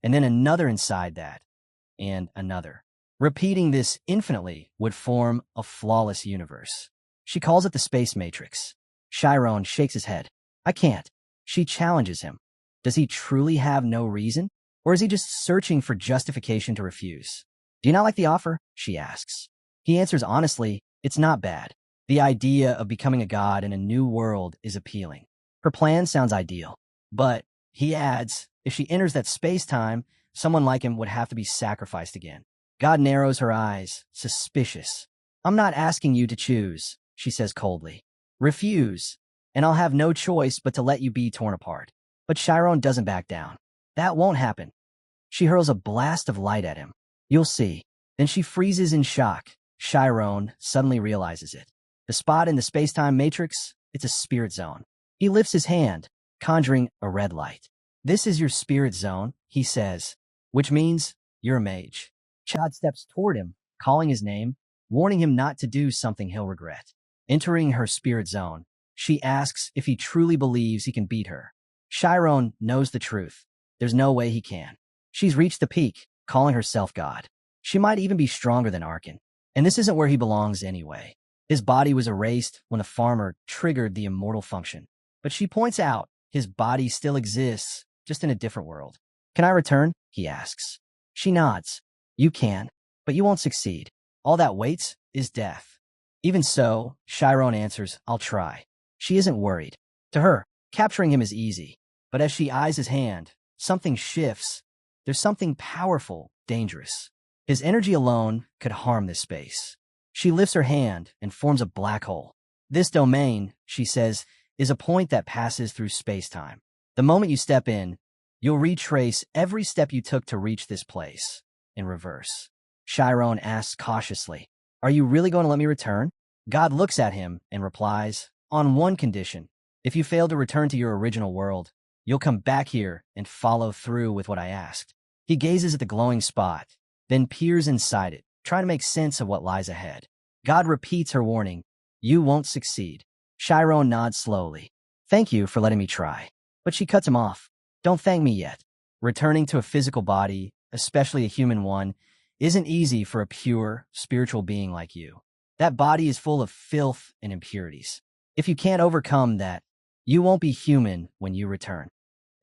and then another inside that, and another. Repeating this infinitely would form a flawless universe. She calls it the space matrix. Shyron shakes his head. I can't. She challenges him. Does he truly have no reason? Or is he just searching for justification to refuse? Do you not like the offer? She asks. He answers honestly, it's not bad. The idea of becoming a god in a new world is appealing. Her plan sounds ideal. But, he adds, if she enters that space-time, someone like him would have to be sacrificed again. God narrows her eyes, suspicious. I'm not asking you to choose, she says coldly. Refuse, and I'll have no choice but to let you be torn apart. But Shyron doesn't back down. That won't happen. She hurls a blast of light at him. You'll see. Then she freezes in shock. Shyron suddenly realizes it. The spot in the space-time matrix, it's a spirit zone. He lifts his hand, conjuring a red light. This is your spirit zone, he says, which means you're a mage. Chad steps toward him, calling his name, warning him not to do something he'll regret. Entering her spirit zone, she asks if he truly believes he can beat her. Shyron knows the truth. There's no way he can. She's reached the peak, calling herself God. She might even be stronger than Arkan. And this isn't where he belongs anyway. His body was erased when the farmer triggered the immortal function. But she points out his body still exists, just in a different world. Can I return? He asks. She nods. You can, but you won't succeed. All that waits is death. Even so, Shyron answers, I'll try. She isn't worried. To her, capturing him is easy. But as she eyes his hand, something shifts. There's something powerful, dangerous. His energy alone could harm this space. She lifts her hand and forms a black hole. This domain, she says, is a point that passes through space-time. The moment you step in, you'll retrace every step you took to reach this place, in reverse. Shyron asks cautiously, Are you really going to let me return? God looks at him and replies, On one condition. If you fail to return to your original world, you'll come back here and follow through with what I asked. He gazes at the glowing spot, then peers inside it, trying to make sense of what lies ahead. God repeats her warning, You won't succeed. Shyron nods slowly. Thank you for letting me try. But she cuts him off. Don't thank me yet. Returning to a physical body, especially a human one, isn't easy for a pure, spiritual being like you. That body is full of filth and impurities. If you can't overcome that, you won't be human when you return.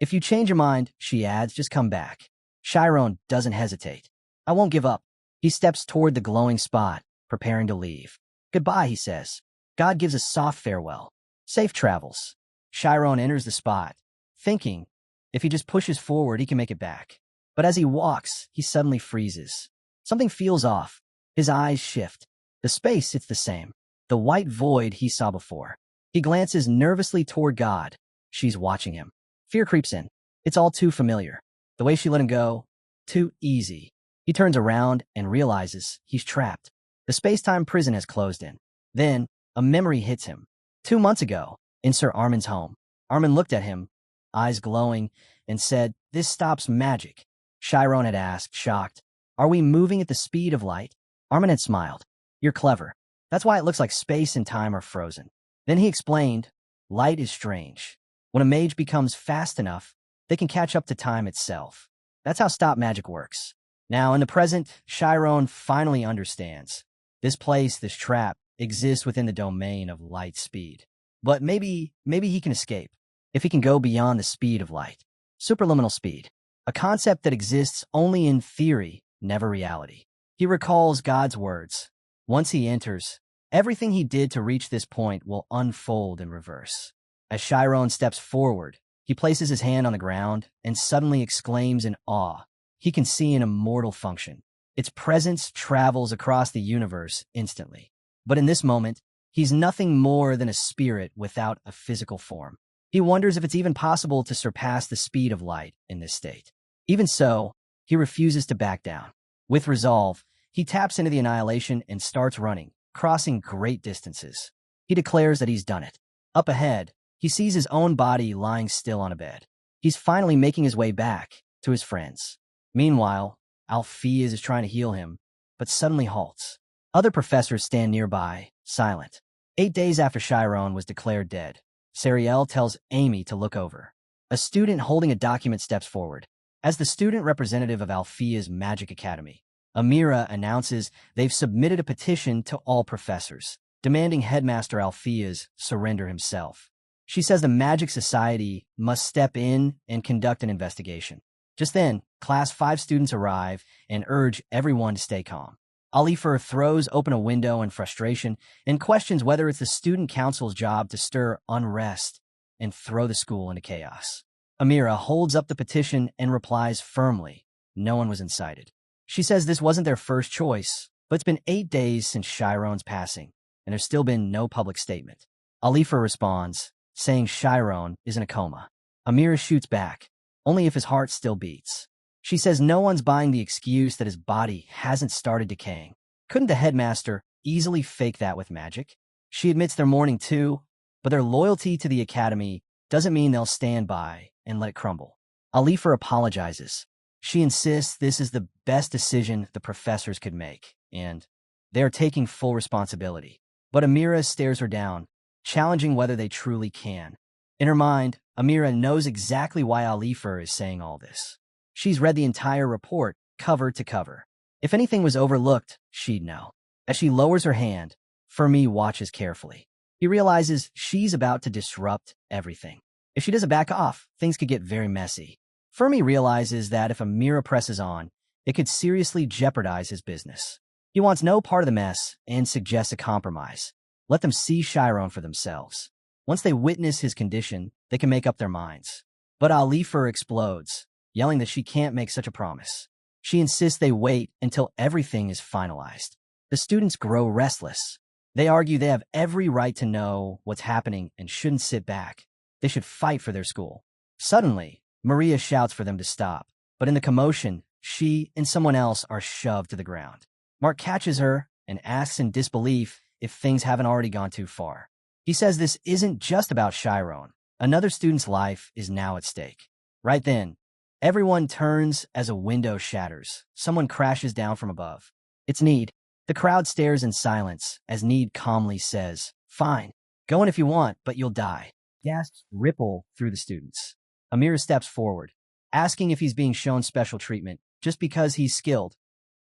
If you change your mind, she adds, just come back. Shyron doesn't hesitate. I won't give up. He steps toward the glowing spot, preparing to leave. Goodbye, he says. God gives a soft farewell. Safe travels. Shyron enters the spot, thinking, if he just pushes forward, he can make it back. But as he walks, he suddenly freezes. Something feels off. His eyes shift. The space, it's the same. The white void he saw before. He glances nervously toward God. She's watching him. Fear creeps in. It's all too familiar. The way she let him go, too easy. He turns around and realizes he's trapped. The space-time prison has closed in. Then, a memory hits him. 2 months ago, in Sir Armin's home, Armin looked at him, eyes glowing, and said, This stops magic. Shyron had asked, shocked, Are we moving at the speed of light? Armin had smiled. You're clever. That's why it looks like space and time are frozen. Then he explained, light is strange. When a mage becomes fast enough, they can catch up to time itself. That's how stop magic works. Now, in the present, Shyron finally understands. This place, this trap, exists within the domain of light speed. But maybe he can escape, if he can go beyond the speed of light. Superliminal speed, a concept that exists only in theory, never reality. He recalls God's words. Once he enters, everything he did to reach this point will unfold in reverse. As Shyron steps forward, he places his hand on the ground and suddenly exclaims in awe. He can see an immortal function. Its presence travels across the universe instantly. But in this moment, he's nothing more than a spirit without a physical form. He wonders if it's even possible to surpass the speed of light in this state. Even so, he refuses to back down. With resolve, he taps into the annihilation and starts running, crossing great distances. He declares that he's done it. Up ahead, he sees his own body lying still on a bed. He's finally making his way back to his friends. Meanwhile, Alpheus is trying to heal him, but suddenly halts. Other professors stand nearby, silent. 8 days after Shyron was declared dead, Sariel tells Amy to look over. A student holding a document steps forward. As the student representative of Alphea's Magic Academy, Amira announces they've submitted a petition to all professors, demanding Headmaster Alpheus surrender himself. She says the Magic Society must step in and conduct an investigation. Just then, Class 5 students arrive and urge everyone to stay calm. Alifer throws open a window in frustration and questions whether it's the student council's job to stir unrest and throw the school into chaos. Amira holds up the petition and replies firmly, no one was incited. She says this wasn't their first choice, but it's been 8 days since Chiron's passing, and there's still been no public statement. Alifer responds, saying Shyron is in a coma. Amira shoots back, only if his heart still beats. She says no one's buying the excuse that his body hasn't started decaying. Couldn't the headmaster easily fake that with magic? She admits they're mourning too, but their loyalty to the academy doesn't mean they'll stand by and let it crumble. Alifer apologizes. She insists this is the best decision the professors could make, and they're taking full responsibility. But Amira stares her down, challenging whether they truly can. In her mind, Amira knows exactly why Alifer is saying all this. She's read the entire report, cover to cover. If anything was overlooked, she'd know. As she lowers her hand, Fermi watches carefully. He realizes she's about to disrupt everything. If she doesn't back off, things could get very messy. Fermi realizes that if Amira presses on, it could seriously jeopardize his business. He wants no part of the mess and suggests a compromise. Let them see Shyron for themselves. Once they witness his condition, they can make up their minds. But Alifer explodes, yelling that she can't make such a promise. She insists they wait until everything is finalized. The students grow restless. They argue they have every right to know what's happening and shouldn't sit back. They should fight for their school. Suddenly, Maria shouts for them to stop, but in the commotion, she and someone else are shoved to the ground. Mark catches her and asks in disbelief if things haven't already gone too far. He says this isn't just about Shyron. Another student's life is now at stake. Right then, everyone turns as a window shatters. Someone crashes down from above. It's Need. The crowd stares in silence as Need calmly says, "Fine, go in if you want, but you'll die." Gasps ripple through the students. Amir steps forward, asking if he's being shown special treatment just because he's skilled.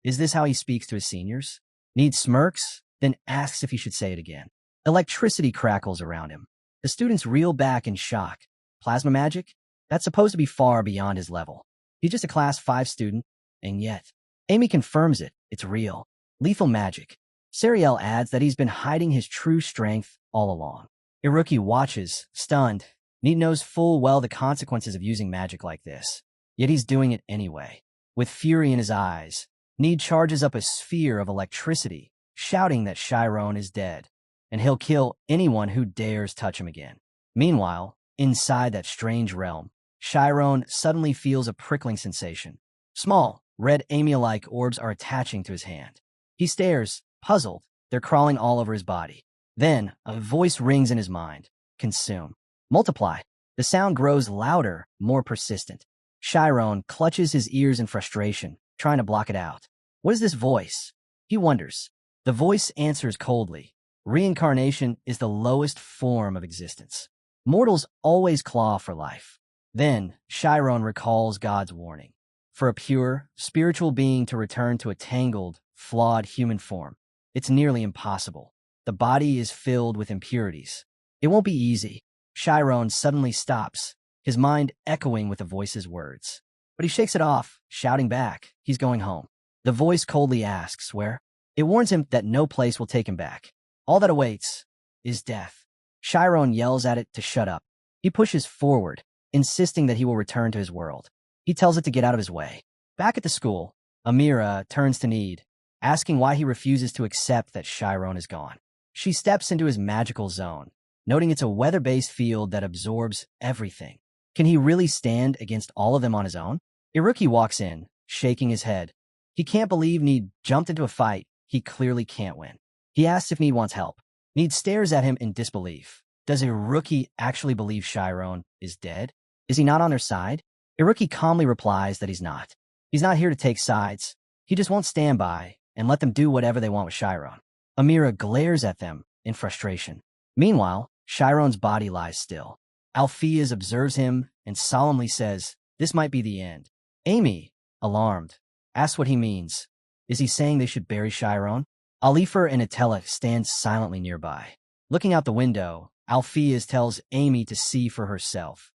Is this how he speaks to his seniors? Need smirks, then asks if he should say it again. Electricity crackles around him. The students reel back in shock. Plasma magic? That's supposed to be far beyond his level. He's just a Class 5 student, and yet. Amy confirms it. It's real. Lethal magic. Sariel adds that he's been hiding his true strength all along. Iruki watches, stunned. Need knows full well the consequences of using magic like this. Yet he's doing it anyway. With fury in his eyes, Need charges up a sphere of electricity, shouting that Shyron is dead, and he'll kill anyone who dares touch him again. Meanwhile, inside that strange realm, Shyron suddenly feels a prickling sensation. Small, red amia-like orbs are attaching to his hand. He stares, puzzled. They're crawling all over his body. Then, a voice rings in his mind. Consume. Multiply. The sound grows louder, more persistent. Shyron clutches his ears in frustration, trying to block it out. What is this voice? He wonders. The voice answers coldly. Reincarnation is the lowest form of existence. Mortals always claw for life. Then, Shyron recalls God's warning. For a pure, spiritual being to return to a tangled, flawed human form, it's nearly impossible. The body is filled with impurities. It won't be easy. Shyron suddenly stops, his mind echoing with the voice's words. But he shakes it off, shouting back, he's going home. The voice coldly asks, where? It warns him that no place will take him back. All that awaits is death. Shyron yells at it to shut up. He pushes forward, insisting that he will return to his world. He tells it to get out of his way. Back at the school, Amira turns to Need, asking why he refuses to accept that Shyron is gone. She steps into his magical zone, noting it's a weather-based field that absorbs everything. Can he really stand against all of them on his own? Iruki walks in, shaking his head. He can't believe Need jumped into a fight he clearly can't win. He asks if Need wants help. Need stares at him in disbelief. Does Iruki actually believe Shyron is dead? Is he not on her side? Iruki calmly replies that he's not. He's not here to take sides. He just won't stand by and let them do whatever they want with Shyron. Amira glares at them in frustration. Meanwhile, Shyron's body lies still. Alpheus observes him and solemnly says, "This might be the end." Amy, alarmed, asks what he means. Is he saying they should bury Shyron? Alifer and Atella stand silently nearby. Looking out the window, Alpheus tells Amy to see for herself.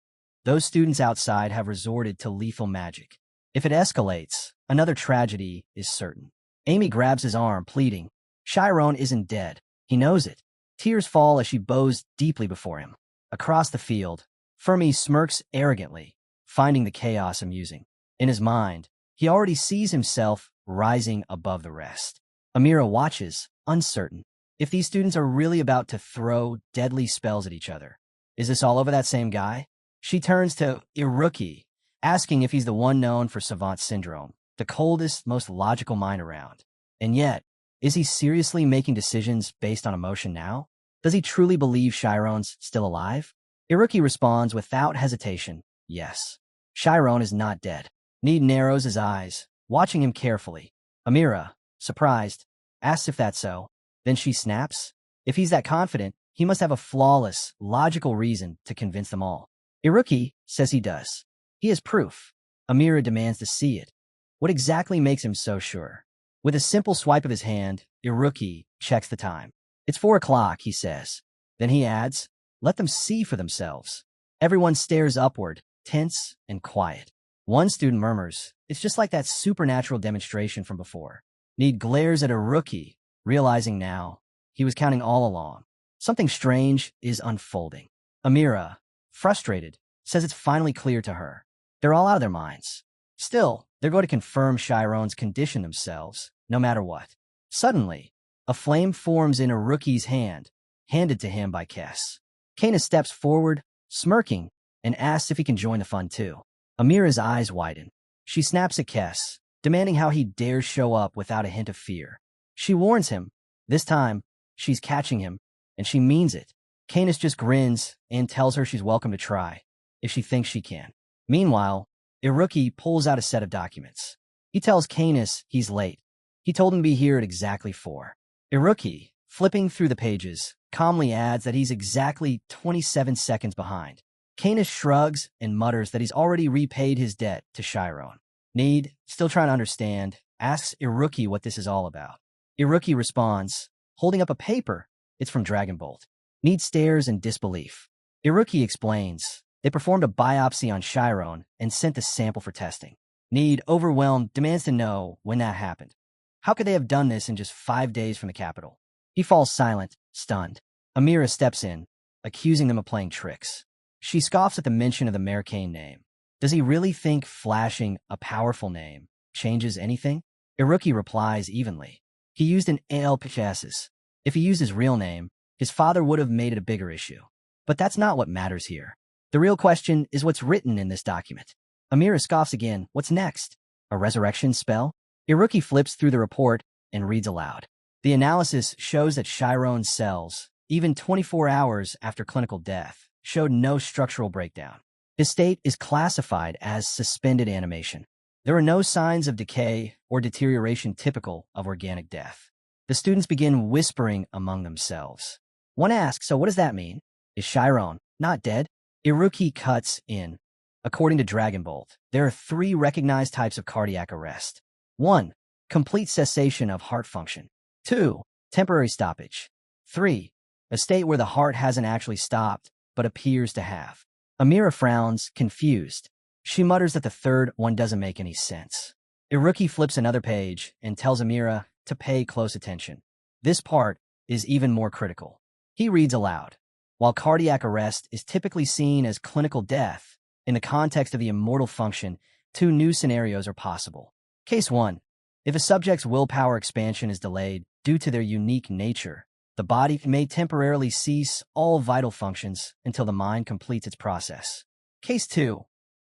Those students outside have resorted to lethal magic. If it escalates, another tragedy is certain. Amy grabs his arm, pleading. Shyron isn't dead. He knows it. Tears fall as she bows deeply before him. Across the field, Fermi smirks arrogantly, finding the chaos amusing. In his mind, he already sees himself rising above the rest. Amira watches, uncertain. If these students are really about to throw deadly spells at each other, is this all over that same guy? She turns to Iruki, asking if he's the one known for savant syndrome, the coldest, most logical mind around. And yet, is he seriously making decisions based on emotion now? Does he truly believe Shyron's still alive? Iruki responds without hesitation, yes. Shyron is not dead. Need narrows his eyes, watching him carefully. Amira, surprised, asks if that's so. Then she snaps. If he's that confident, he must have a flawless, logical reason to convince them all. Iruki says he does. He has proof. Amira demands to see it. What exactly makes him so sure? With a simple swipe of his hand, Iruki checks the time. It's 4 o'clock, he says. Then he adds, let them see for themselves. Everyone stares upward, tense and quiet. One student murmurs, it's just like that supernatural demonstration from before. Need glares at Iruki, realizing now he was counting all along. Something strange is unfolding. Amira, frustrated, says it's finally clear to her. They're all out of their minds. Still, they're going to confirm Shyron's condition themselves, no matter what. Suddenly, a flame forms in Iruki's hand, handed to him by Kess. Canis steps forward, smirking, and asks if he can join the fun too. Amira's eyes widen. She snaps at Kess, demanding how he dares show up without a hint of fear. She warns him. This time, she's catching him, and she means it. Canis just grins and tells her she's welcome to try, if she thinks she can. Meanwhile, Iruki pulls out a set of documents. He tells Canis he's late. He told him to be here at exactly 4. Iruki, flipping through the pages, calmly adds that he's exactly 27 seconds behind. Canis shrugs and mutters that he's already repaid his debt to Shyron. Need, still trying to understand, asks Iruki what this is all about. Iruki responds, holding up a paper. It's from Dragonbolt. Need stares in disbelief. Iruki explains. They performed a biopsy on Shyron and sent the sample for testing. Need, overwhelmed, demands to know when that happened. How could they have done this in just 5 days from the capital? He falls silent, stunned. Amira steps in, accusing them of playing tricks. She scoffs at the mention of the Mercane name. Does he really think flashing a powerful name changes anything? Iruki replies evenly. He used an ALPHS's. If he used his real name, his father would have made it a bigger issue. But that's not what matters here. The real question is what's written in this document. Amira scoffs again. What's next? A resurrection spell? Iruki flips through the report and reads aloud. The analysis shows that Shyron's cells, even 24 hours after clinical death, showed no structural breakdown. His state is classified as suspended animation. There are no signs of decay or deterioration typical of organic death. The students begin whispering among themselves. One asks, so what does that mean? Is Shyron not dead? Iruki cuts in. According to Dragonbolt, there are 3 recognized types of cardiac arrest. 1. Complete cessation of heart function. 2. Temporary stoppage. 3. A state where the heart hasn't actually stopped, but appears to have. Amira frowns, confused. She mutters that the third one doesn't make any sense. Iruki flips another page and tells Amira to pay close attention. This part is even more critical. He reads aloud. While cardiac arrest is typically seen as clinical death, in the context of the immortal function, 2 new scenarios are possible. Case 1. If a subject's willpower expansion is delayed due to their unique nature, the body may temporarily cease all vital functions until the mind completes its process. Case 2.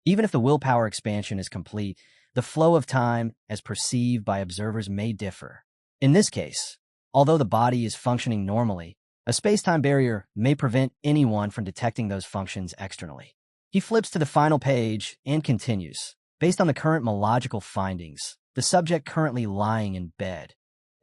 Even if the willpower expansion is complete, the flow of time as perceived by observers may differ. In this case, although the body is functioning normally, a space-time barrier may prevent anyone from detecting those functions externally. He flips to the final page and continues. Based on the current mological findings, the subject currently lying in bed,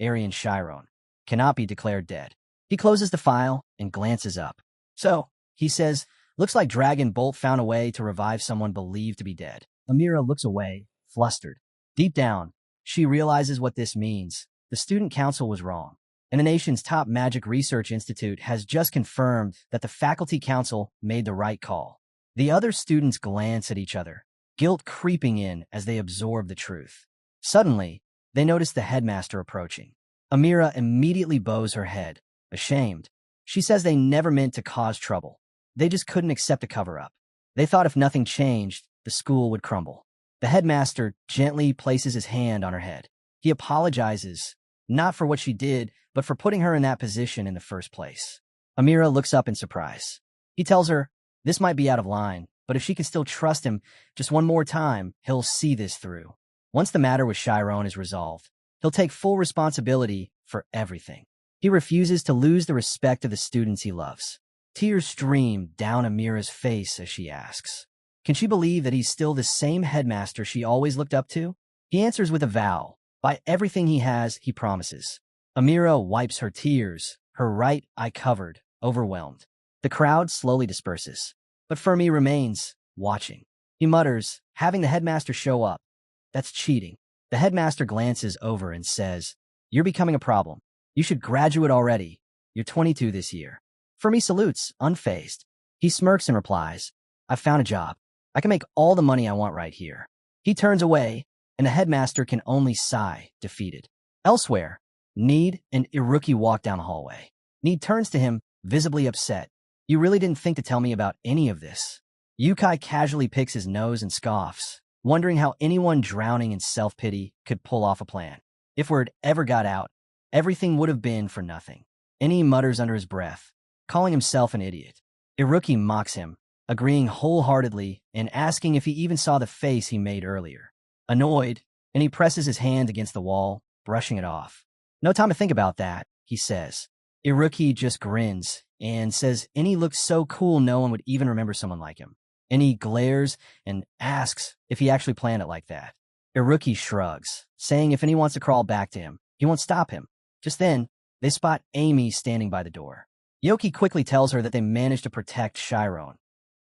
Aryan Shyron, cannot be declared dead. He closes the file and glances up. So, he says, looks like Dragon Bolt found a way to revive someone believed to be dead. Amira looks away, flustered. Deep down, she realizes what this means. The student council was wrong, and the nation's top magic research institute has just confirmed that the faculty council made the right call. The other students glance at each other, guilt creeping in as they absorb the truth. Suddenly, they notice the headmaster approaching. Amira immediately bows her head, ashamed. She says they never meant to cause trouble. They just couldn't accept a cover-up. They thought if nothing changed, the school would crumble. The headmaster gently places his hand on her head. He apologizes, not for what she did, but for putting her in that position in the first place. Amira looks up in surprise. He tells her, this might be out of line, but if she can still trust him just one more time, he'll see this through. Once the matter with Shyron is resolved, he'll take full responsibility for everything. He refuses to lose the respect of the students he loves. Tears stream down Amira's face as she asks, can she believe that he's still the same headmaster she always looked up to? He answers with a vow. By everything he has, he promises. Amira wipes her tears, her right eye covered, overwhelmed. The crowd slowly disperses, but Fermi remains, watching. He mutters, having the headmaster show up. That's cheating. The headmaster glances over and says, you're becoming a problem. You should graduate already. You're 22 this year. Fermi salutes, unfazed. He smirks and replies, I've found a job. I can make all the money I want right here. He turns away, and the headmaster can only sigh, defeated. Elsewhere, Need and Iruki walk down the hallway. Need turns to him, visibly upset. You really didn't think to tell me about any of this. Yukai casually picks his nose and scoffs, wondering how anyone drowning in self-pity could pull off a plan. If word ever got out, everything would have been for nothing. And he mutters under his breath, calling himself an idiot. Iruki mocks him, agreeing wholeheartedly and asking if he even saw the face he made earlier. Annoyed, and he presses his hand against the wall, brushing it off. No time to think about that, he says. Iruki just grins and says Any looks so cool no one would even remember someone like him. Any glares and asks if he actually planned it like that. Iruki shrugs, saying if any wants to crawl back to him, he won't stop him. Just then, they spot Amy standing by the door. Yoki quickly tells her that they managed to protect Shyron,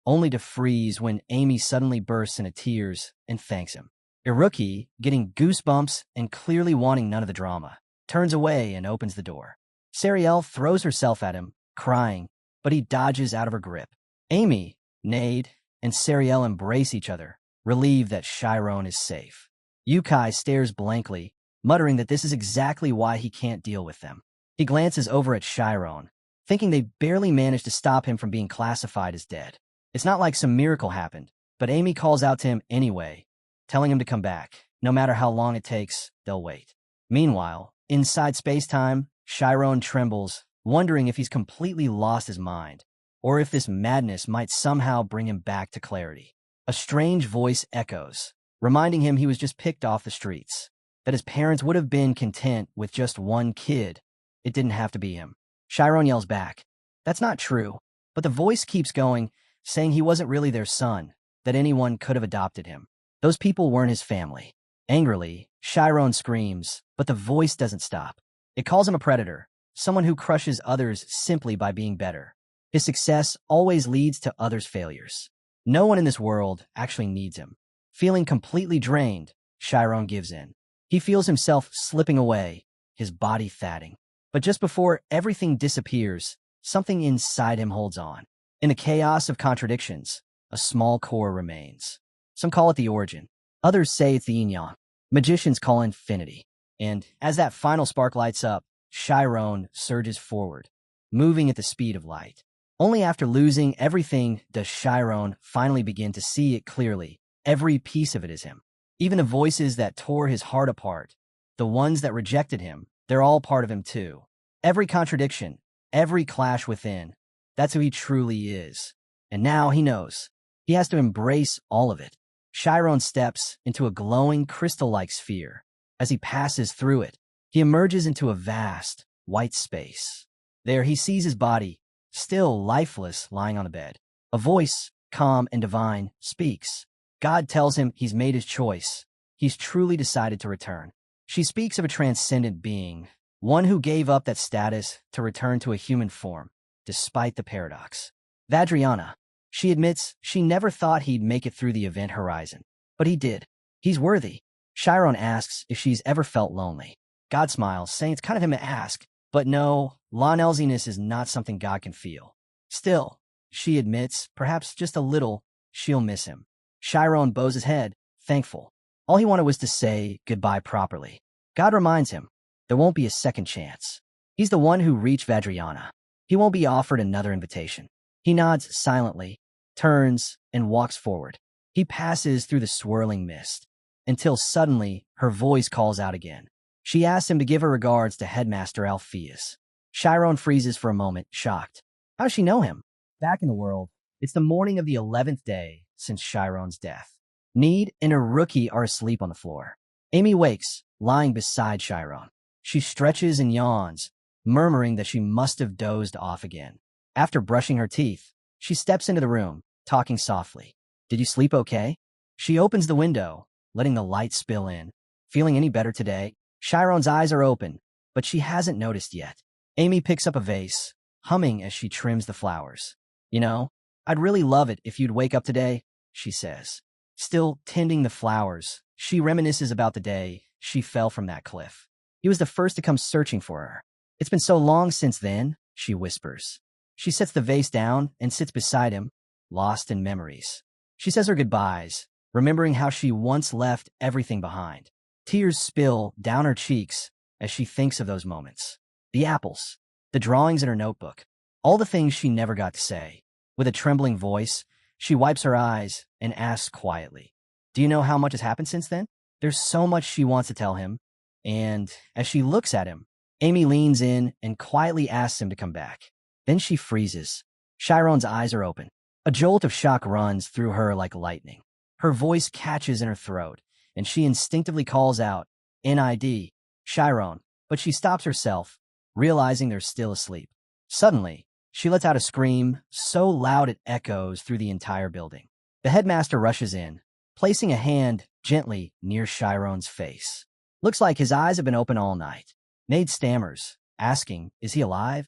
only to freeze when Amy suddenly bursts into tears and thanks him. Iruki, getting goosebumps and clearly wanting none of the drama, turns away and opens the door. Sariel throws herself at him, crying, but he dodges out of her grip. Amy, Nade, and Sariel embrace each other, relieved that Shyron is safe. Yukai stares blankly, muttering that this is exactly why he can't deal with them. He glances over at Shyron, thinking they barely managed to stop him from being classified as dead. It's not like some miracle happened, but Amy calls out to him anyway, telling him to come back. No matter how long it takes, they'll wait. Meanwhile, inside space-time, Shyron trembles, wondering if he's completely lost his mind, or if this madness might somehow bring him back to clarity. A strange voice echoes, reminding him he was just picked off the streets, that his parents would have been content with just one kid. It didn't have to be him. Shyron yells back, that's not true, but the voice keeps going, saying he wasn't really their son, that anyone could have adopted him. Those people weren't his family. Angrily, Shyron screams, but the voice doesn't stop. It calls him a predator, someone who crushes others simply by being better. His success always leads to others' failures. No one in this world actually needs him. Feeling completely drained, Shyron gives in. He feels himself slipping away, his body fatting. But just before everything disappears, something inside him holds on. In the chaos of contradictions, a small core remains. Some call it the origin. Others say it's the yin-yang. Magicians call it infinity. And as that final spark lights up, Shyron surges forward, moving at the speed of light. Only after losing everything does Shyron finally begin to see it clearly. Every piece of it is him. Even the voices that tore his heart apart, the ones that rejected him, they're all part of him too. Every contradiction, every clash within, that's who he truly is. And now he knows. He has to embrace all of it. Shyron steps into a glowing crystal-like sphere. As he passes through it, he emerges into a vast, white space. There he sees his body, still lifeless, lying on a bed. A voice, calm and divine, speaks. God tells him he's made his choice. He's truly decided to return. She speaks of a transcendent being, one who gave up that status to return to a human form, despite the paradox. Vadriana. She admits she never thought he'd make it through the event horizon. But he did. He's worthy. Shyron asks if she's ever felt lonely. God smiles, saying it's kind of him to ask. But no, Lonelziness is not something God can feel. Still, she admits, perhaps just a little, she'll miss him. Shyron bows his head, thankful. All he wanted was to say goodbye properly. God reminds him, there won't be a second chance. He's the one who reached Vadriana. He won't be offered another invitation. He nods silently, turns, and walks forward. He passes through the swirling mist, until suddenly her voice calls out again. She asks him to give her regards to Headmaster Alpheus. Shyron freezes for a moment, shocked. How does she know him? Back in the world, it's the morning of the 11th day since Shyron's death. Need and her rookie are asleep on the floor. Amy wakes, lying beside Shyron. She stretches and yawns, murmuring that she must have dozed off again. After brushing her teeth, she steps into the room, talking softly. Did you sleep okay? She opens the window, letting the light spill in. Feeling any better today? Shyron's eyes are open, but she hasn't noticed yet. Amy picks up a vase, humming as she trims the flowers. You know, I'd really love it if you'd wake up today, she says. Still tending the flowers, she reminisces about the day she fell from that cliff. He was the first to come searching for her. It's been so long since then, she whispers. She sets the vase down and sits beside him, lost in memories. She says her goodbyes, remembering how she once left everything behind. Tears spill down her cheeks as she thinks of those moments. The apples, the drawings in her notebook, all the things she never got to say. With a trembling voice, she wipes her eyes and asks quietly, do you know how much has happened since then? There's so much she wants to tell him. And as she looks at him, Amy leans in and quietly asks him to come back. Then she freezes. Shyron's eyes are open. A jolt of shock runs through her like lightning. Her voice catches in her throat, and she instinctively calls out, NID, Shyron, but she stops herself, realizing they're still asleep. Suddenly, she lets out a scream so loud it echoes through the entire building. The headmaster rushes in, placing a hand gently near Shyron's face. Looks like his eyes have been open all night. Nade stammers, asking, is he alive?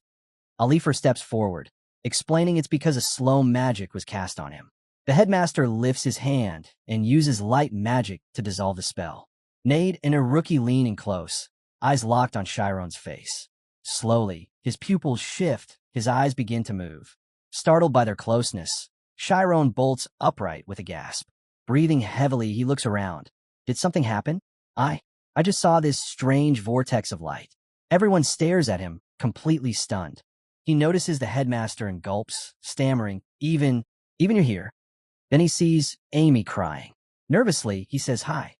Alifer steps forward, explaining it's because a slow magic was cast on him. The headmaster lifts his hand and uses light magic to dissolve the spell. Nade and her rookie lean in close, eyes locked on Shyron's face. Slowly, his pupils shift, his eyes begin to move. Startled by their closeness, Shyron bolts upright with a gasp. Breathing heavily, he looks around. Did something happen? I just saw this strange vortex of light. Everyone stares at him, completely stunned. He notices the headmaster and gulps, stammering, even you're here. Then he sees Amy crying. Nervously, he says hi.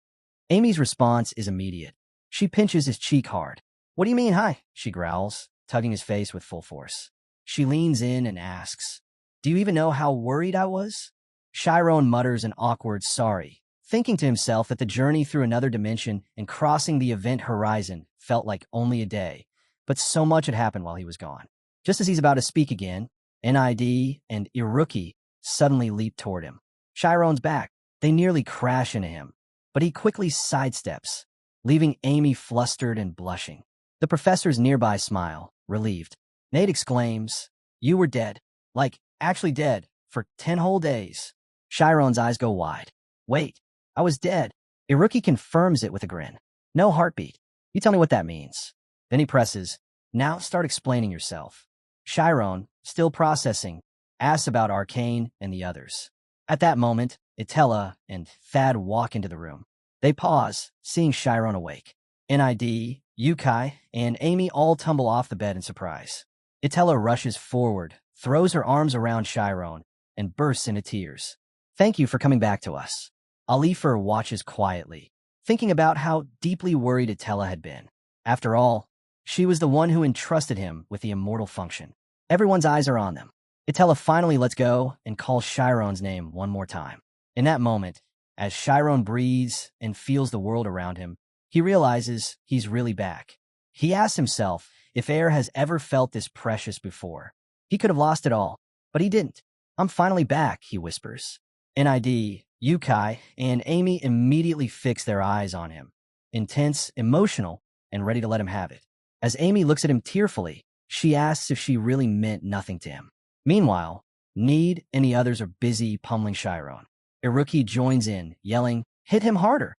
Amy's response is immediate. She pinches his cheek hard. What do you mean, hi? She growls, tugging his face with full force. She leans in and asks, do you even know how worried I was? Shyron mutters an awkward sorry, thinking to himself that the journey through another dimension and crossing the event horizon felt like only a day, but so much had happened while he was gone. Just as he's about to speak again, NID and Iruki suddenly leap toward him. Shyron's back. They nearly crash into him, but he quickly sidesteps, leaving Amy flustered and blushing. The professors nearby smile, relieved. Nate exclaims, you were dead. Like, actually dead, for 10 whole days. Shyron's eyes go wide. Wait, I was dead. Iruki confirms it with a grin. No heartbeat. You tell me what that means. Then he presses, now start explaining yourself. Shyron, still processing, asks about Arcane and the others. At that moment, Itella and Thad walk into the room. They pause, seeing Shyron awake. NID, Yukai, and Amy all tumble off the bed in surprise. Itella rushes forward, throws her arms around Shyron, and bursts into tears. Thank you for coming back to us. Alifer watches quietly, thinking about how deeply worried Itella had been. After all, she was the one who entrusted him with the immortal function. Everyone's eyes are on them. Itella finally lets go and calls Shyron's name one more time. In that moment, as Shyron breathes and feels the world around him, he realizes he's really back. He asks himself if air has ever felt this precious before. He could have lost it all, but he didn't. I'm finally back, he whispers. NID, Yukai and Amy immediately fix their eyes on him, intense, emotional, and ready to let him have it. As Amy looks at him tearfully, she asks if she really meant nothing to him. Meanwhile, Need and the others are busy pummeling Shyron. Iruki joins in, yelling, "Hit him harder!"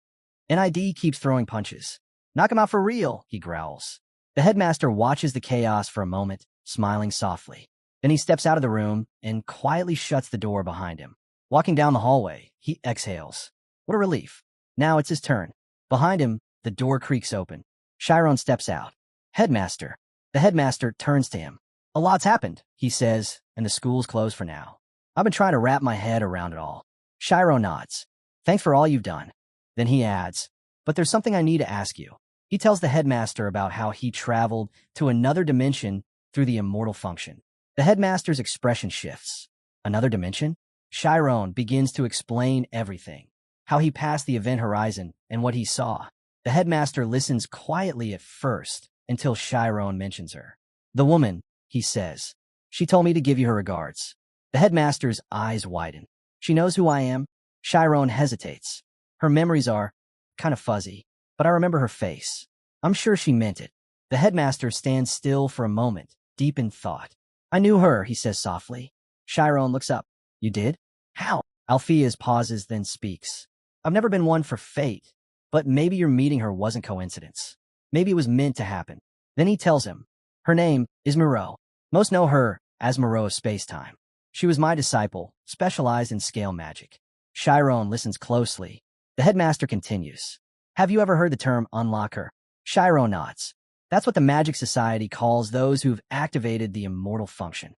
NID keeps throwing punches. "Knock him out for real," he growls. The headmaster watches the chaos for a moment, smiling softly. Then he steps out of the room and quietly shuts the door behind him. Walking down the hallway, he exhales. What a relief. Now it's his turn. Behind him, the door creaks open. Shyron steps out. "Headmaster." The headmaster turns to him. "A lot's happened," he says, "and the school's closed for now. I've been trying to wrap my head around it all." Shyron nods. "Thanks for all you've done." Then he adds, "But there's something I need to ask you." He tells the headmaster about how he traveled to another dimension through the immortal function. The headmaster's expression shifts. Another dimension? Shyron begins to explain everything. How he passed the event horizon and what he saw. The headmaster listens quietly at first until Shyron mentions her. "The woman," he says. "She told me to give you her regards." The headmaster's eyes widen. "She knows who I am?" Shyron hesitates. "Her memories are kind of fuzzy, but I remember her face. I'm sure she meant it." The headmaster stands still for a moment, deep in thought. "I knew her," he says softly. Shyron looks up. "You did? How?" Alpheus pauses, then speaks. "I've never been one for fate, but maybe your meeting her wasn't coincidence. Maybe it was meant to happen." Then he tells him, "Her name is Moreau. Most know her as Moreau of Space-Time. She was my disciple, specialized in scale magic." Shyron listens closely. The headmaster continues. "Have you ever heard the term unlocker?" Shyron nods. "That's what the Magic Society calls those who've activated the immortal function."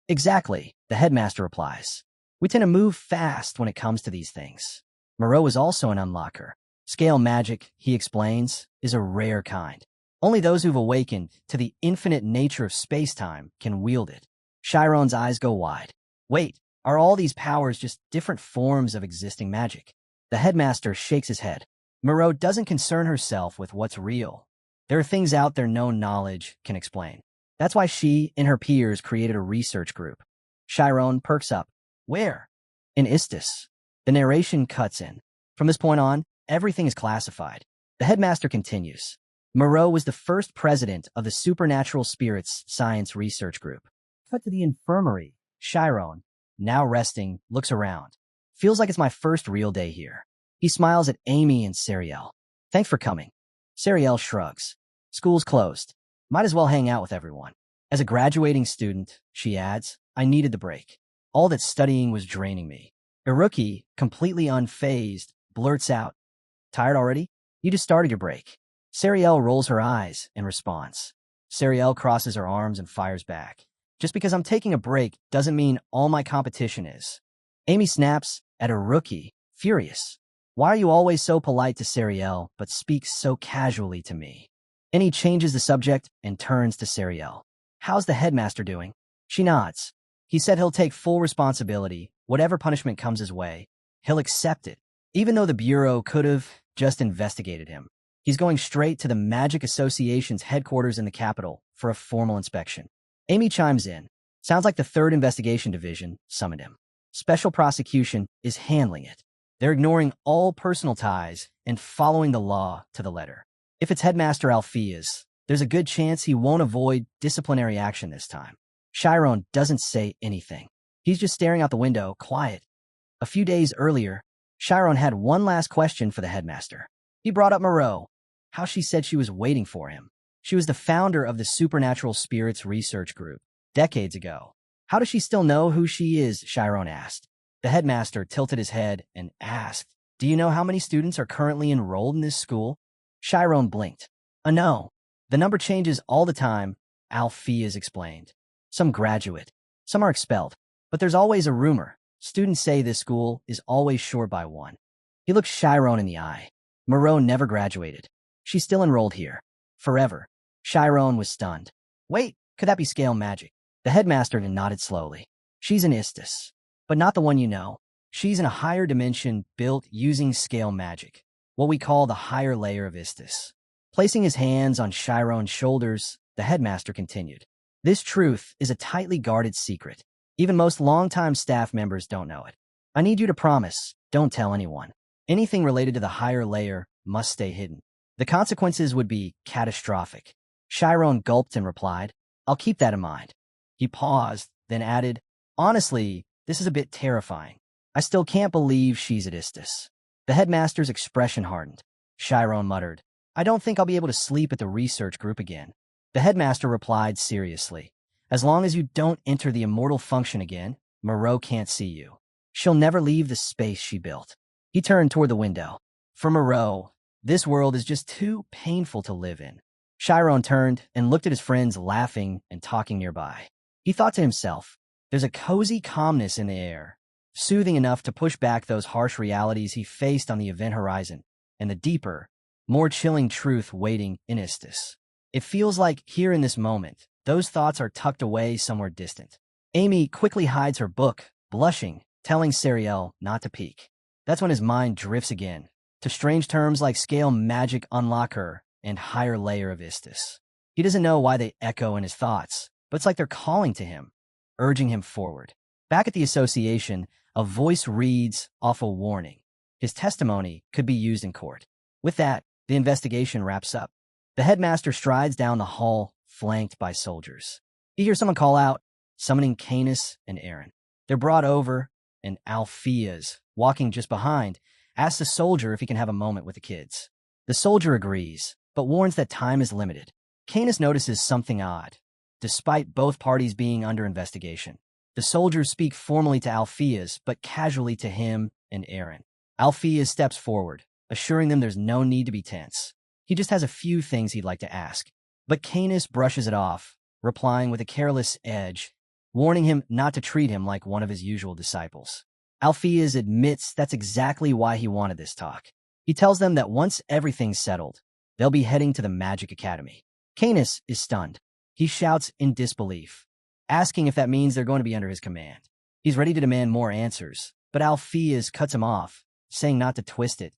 "Exactly," the headmaster replies. "We tend to move fast when it comes to these things." Moreau is also an unlocker. Scale magic, he explains, is a rare kind. Only those who've awakened to the infinite nature of space-time can wield it. Shyron's eyes go wide. "Wait, are all these powers just different forms of existing magic?" The headmaster shakes his head. "Moreau doesn't concern herself with what's real. There are things out there no knowledge can explain. That's why she and her peers created a research group." Shyron perks up. "Where?" "In Istis." The narration cuts in. From this point on, everything is classified. The headmaster continues. "Moreau was the first president of the Supernatural Spirits Science Research Group." Cut to the infirmary. Shyron, now resting, looks around. "Feels like it's my first real day here." He smiles at Amy and Sariel. "Thanks for coming." Sariel shrugs. "School's closed. Might as well hang out with everyone." "As a graduating student," she adds, "I needed the break. All that studying was draining me." Iruki, completely unfazed, blurts out, "Tired already? You just started your break." Sariel rolls her eyes and responds. Sariel crosses her arms and fires back. "Just because I'm taking a break doesn't mean all my competition is." Amy snaps at Iruki, furious. "Why are you always so polite to Sariel, but speak so casually to me?" And he changes the subject and turns to Sariel. "How's the headmaster doing?" She nods. "He said he'll take full responsibility. Whatever punishment comes his way, he'll accept it. Even though the Bureau could have just investigated him. He's going straight to the Magic Association's headquarters in the capital for a formal inspection." Amy chimes in. "Sounds like the 3rd Investigation Division summoned him. Special Prosecution is handling it. They're ignoring all personal ties and following the law to the letter. If it's Headmaster Alpheus, there's a good chance he won't avoid disciplinary action this time." Shyron doesn't say anything. He's just staring out the window, quiet. A few days earlier, Shyron had one last question for the headmaster. He brought up Moreau, how she said she was waiting for him. She was the founder of the Supernatural Spirits Research Group, decades ago. "How does she still know who she is?" Shyron asked. The headmaster tilted his head and asked, "Do you know how many students are currently enrolled in this school?" Shyron blinked. "No. The number changes all the time," Alpheus explained. "Some graduate. Some are expelled. But there's always a rumor. Students say this school is always short by one." He looked Shyron in the eye. "Moreau never graduated. She's still enrolled here. Forever." Shyron was stunned. "Wait, could that be scale magic?" The headmaster nodded slowly. "She's an Istis, but not the one you know. She's in a higher dimension built using scale magic, what we call the higher layer of Istis." Placing his hands on Shyron's shoulders, the headmaster continued. "This truth is a tightly guarded secret. Even most longtime staff members don't know it. I need you to promise, don't tell anyone. Anything related to the higher layer must stay hidden. The consequences would be catastrophic. Shyron gulped and replied, I'll keep that in mind. He paused, then added, Honestly, this is a bit terrifying. I still can't believe she's at Istis. The headmaster's expression hardened. Shyron muttered, I don't think I'll be able to sleep at the research group again. The headmaster replied seriously, As long as you don't enter the immortal function again, Moreau can't see you. She'll never leave the space she built. He turned toward the window. For Moreau, this world is just too painful to live in. Shyron turned and looked at his friends laughing and talking nearby. He thought to himself, there's a cozy calmness in the air, soothing enough to push back those harsh realities he faced on the event horizon, and the deeper, more chilling truth waiting in Istis. It feels like here in this moment, those thoughts are tucked away somewhere distant. Amy quickly hides her book, blushing, telling Sariel not to peek. That's when his mind drifts again, to strange terms like scale magic unlocker and higher layer of Istis. He doesn't know why they echo in his thoughts, but it's like they're calling to him, urging him forward. Back at the association, a voice reads off a warning. His testimony could be used in court. With that, the investigation wraps up. The headmaster strides down the hall, flanked by soldiers. He hears someone call out, summoning Canis and Aaron. They're brought over, and Alpheus, walking just behind, asks the soldier if he can have a moment with the kids. The soldier agrees, but warns that time is limited. Canis notices something odd. Despite both parties being under investigation, the soldiers speak formally to Alpheus, but casually to him and Aaron. Alpheus steps forward, assuring them there's no need to be tense. He just has a few things he'd like to ask. But Canis brushes it off, replying with a careless edge, warning him not to treat him like one of his usual disciples. Alpheus admits that's exactly why he wanted this talk. He tells them that once everything's settled, they'll be heading to the Magic Academy. Canis is stunned. He shouts in disbelief, asking if that means they're going to be under his command. He's ready to demand more answers, but Alpheus cuts him off, saying not to twist it.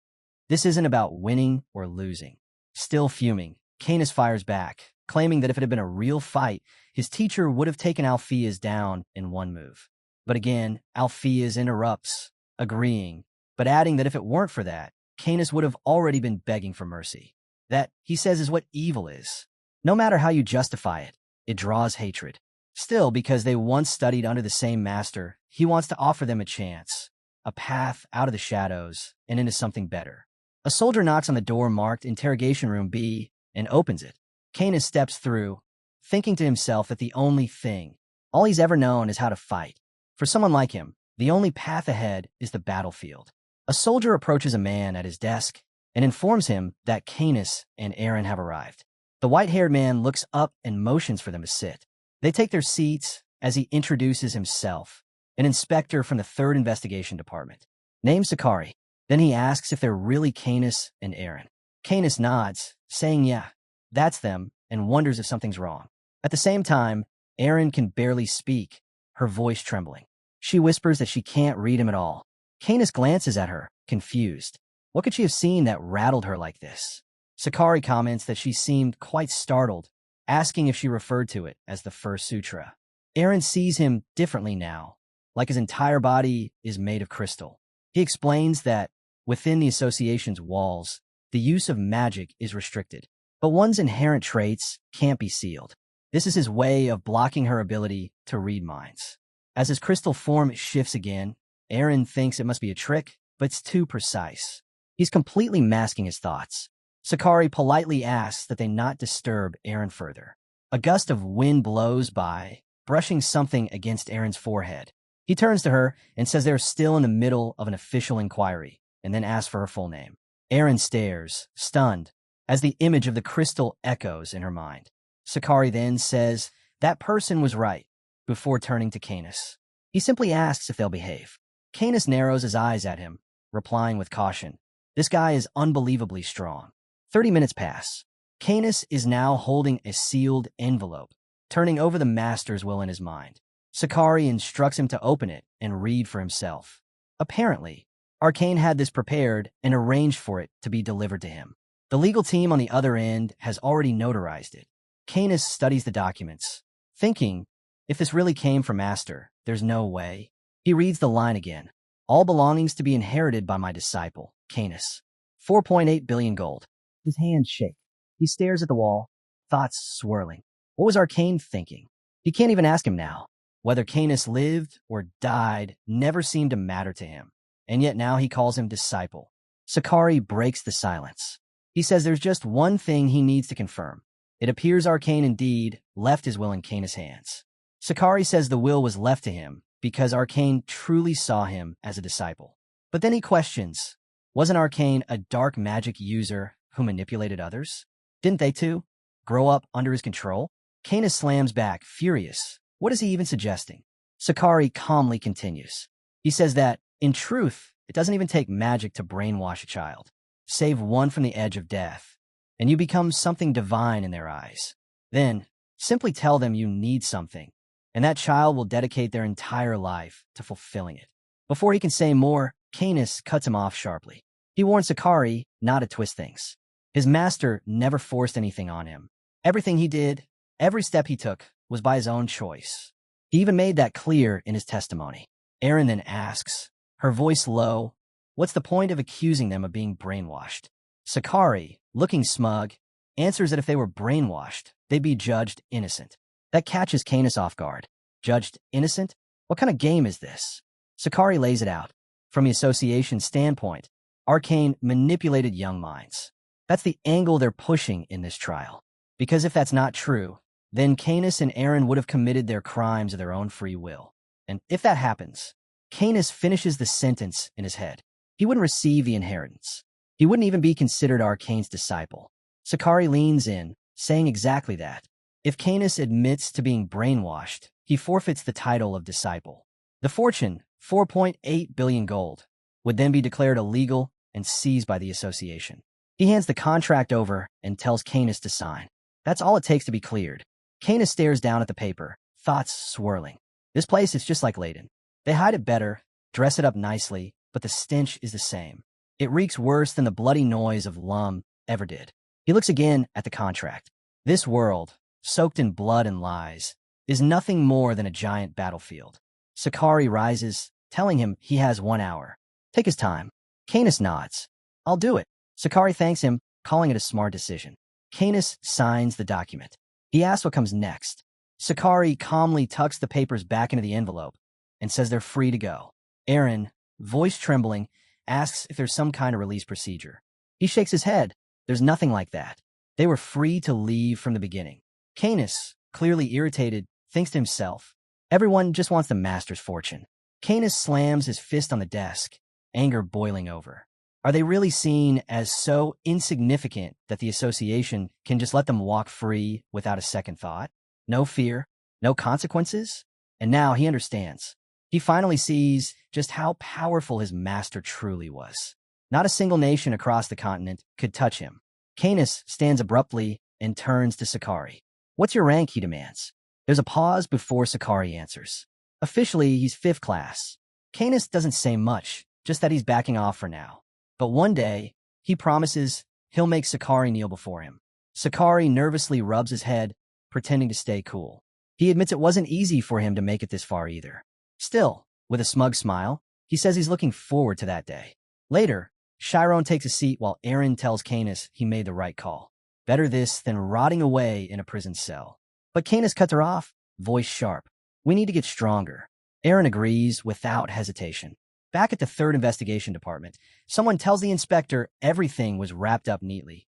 This isn't about winning or losing. Still fuming, Canis fires back, claiming that if it had been a real fight, his teacher would have taken Alpheus down in one move. But again, Alpheus interrupts, agreeing, but adding that if it weren't for that, Canis would have already been begging for mercy. That, he says, is what evil is. No matter how you justify it, it draws hatred. Still, because they once studied under the same master, he wants to offer them a chance, a path out of the shadows and into something better. A soldier knocks on the door marked Interrogation Room B and opens it. Canis steps through, thinking to himself that the only thing, all he's ever known is how to fight. For someone like him, the only path ahead is the battlefield. A soldier approaches a man at his desk and informs him that Canis and Aaron have arrived. The white-haired man looks up and motions for them to sit. They take their seats as he introduces himself, an inspector from the 3rd Investigation Department, named Sakari. Then he asks if they're really Canis and Aaron. Canis nods, saying yeah, that's them, and wonders if something's wrong. At the same time, Aaron can barely speak, her voice trembling. She whispers that she can't read him at all. Canis glances at her, confused. What could she have seen that rattled her like this? Sakari comments that she seemed quite startled, asking if she referred to it as the First Sutra. Aaron sees him differently now, like his entire body is made of crystal. He explains that within the association's walls, the use of magic is restricted, but one's inherent traits can't be sealed. This is his way of blocking her ability to read minds. As his crystal form shifts again, Aaron thinks it must be a trick, but it's too precise. He's completely masking his thoughts. Sakari politely asks that they not disturb Aaron further. A gust of wind blows by, brushing something against Aaron's forehead. He turns to her and says they're still in the middle of an official inquiry, and then asks for her full name. Aaron stares, stunned, as the image of the crystal echoes in her mind. Sakari then says that person was right, before turning to Canis. He simply asks if they'll behave. Canis narrows his eyes at him, replying with caution. This guy is unbelievably strong. 30 minutes pass. Canis is now holding a sealed envelope, turning over the master's will in his mind. Sakari instructs him to open it and read for himself. Apparently, Arcane had this prepared and arranged for it to be delivered to him. The legal team on the other end has already notarized it. Canis studies the documents, thinking, if this really came from Master, there's no way. He reads the line again. All belongings to be inherited by my disciple, Canis. 4.8 billion gold. His hands shake. He stares at the wall, thoughts swirling. What was Arcane thinking? He can't even ask him now. Whether Canis lived or died never seemed to matter to him. And yet now he calls him disciple. Sakari breaks the silence. He says there's just one thing he needs to confirm. It appears Arcane indeed left his will in Canis' hands. Sakari says the will was left to him because Arcane truly saw him as a disciple. But then he questions, wasn't Arcane a dark magic user who manipulated others? Didn't they too grow up under his control? Canis slams back, furious. What is he even suggesting? Sakari calmly continues. He says that, in truth, it doesn't even take magic to brainwash a child. Save one from the edge of death, and you become something divine in their eyes. Then, simply tell them you need something, and that child will dedicate their entire life to fulfilling it. Before he can say more, Canis cuts him off sharply. He warns Sakari not to twist things. His master never forced anything on him. Everything he did, every step he took, was by his own choice. He even made that clear in his testimony. Erin then asks, her voice low, what's the point of accusing them of being brainwashed? Sakari, looking smug, answers that if they were brainwashed, they'd be judged innocent. That catches Canis off guard. Judged innocent? What kind of game is this? Sakari lays it out. From the association's standpoint, Arcane manipulated young minds. That's the angle they're pushing in this trial. Because if that's not true, then Canis and Erin would have committed their crimes of their own free will. And if that happens, Canis finishes the sentence in his head. He wouldn't receive the inheritance. He wouldn't even be considered Arcane's disciple. Sakari leans in, saying exactly that. If Canis admits to being brainwashed, he forfeits the title of disciple. The fortune, 4.8 billion gold, would then be declared illegal and seized by the association. He hands the contract over and tells Canis to sign. That's all it takes to be cleared. Canis stares down at the paper, thoughts swirling. This place is just like Leyden. They hide it better, dress it up nicely, but the stench is the same. It reeks worse than the bloody noise of Lum ever did. He looks again at the contract. This world, soaked in blood and lies, is nothing more than a giant battlefield. Sakari rises, telling him he has 1 hour. Take his time. Canis nods. I'll do it. Sakari thanks him, calling it a smart decision. Canis signs the document. He asks what comes next. Sakari calmly tucks the papers back into the envelope and says they're free to go. Erin, voice trembling, asks if there's some kind of release procedure. He shakes his head. There's nothing like that. They were free to leave from the beginning. Canis, clearly irritated, thinks to himself, everyone just wants the master's fortune. Canis slams his fist on the desk, anger boiling over. Are they really seen as so insignificant that the association can just let them walk free without a second thought? No fear, no consequences? And now he understands. He finally sees just how powerful his master truly was. Not a single nation across the continent could touch him. Canis stands abruptly and turns to Sakari. What's your rank, he demands. There's a pause before Sakari answers. Officially, he's 5th class. Canis doesn't say much, just that he's backing off for now. But one day, he promises he'll make Sakari kneel before him. Sakari nervously rubs his head, pretending to stay cool. He admits it wasn't easy for him to make it this far either. Still, with a smug smile, he says he's looking forward to that day. Later, Shyron takes a seat while Erin tells Canis he made the right call. Better this than rotting away in a prison cell. But Canis cuts her off, voice sharp. We need to get stronger. Erin agrees without hesitation. Back at the 3rd Investigation Department, someone tells the inspector everything was wrapped up neatly.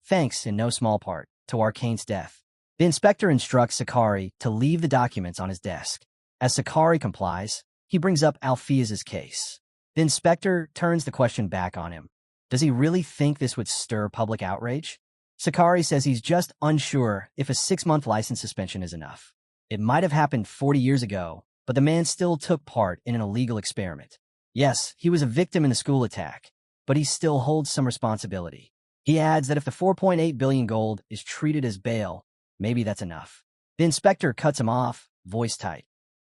Thanks, in no small part, to Arcane's death. The inspector instructs Sakari to leave the documents on his desk. As Sakari complies, he brings up Alpheus's case. The inspector turns the question back on him. Does he really think this would stir public outrage? Sakari says he's just unsure if a 6-month license suspension is enough. It might have happened 40 years ago, but the man still took part in an illegal experiment. Yes, he was a victim in the school attack, but he still holds some responsibility. He adds that if the 4.8 billion gold is treated as bail, maybe that's enough. The inspector cuts him off, voice tight.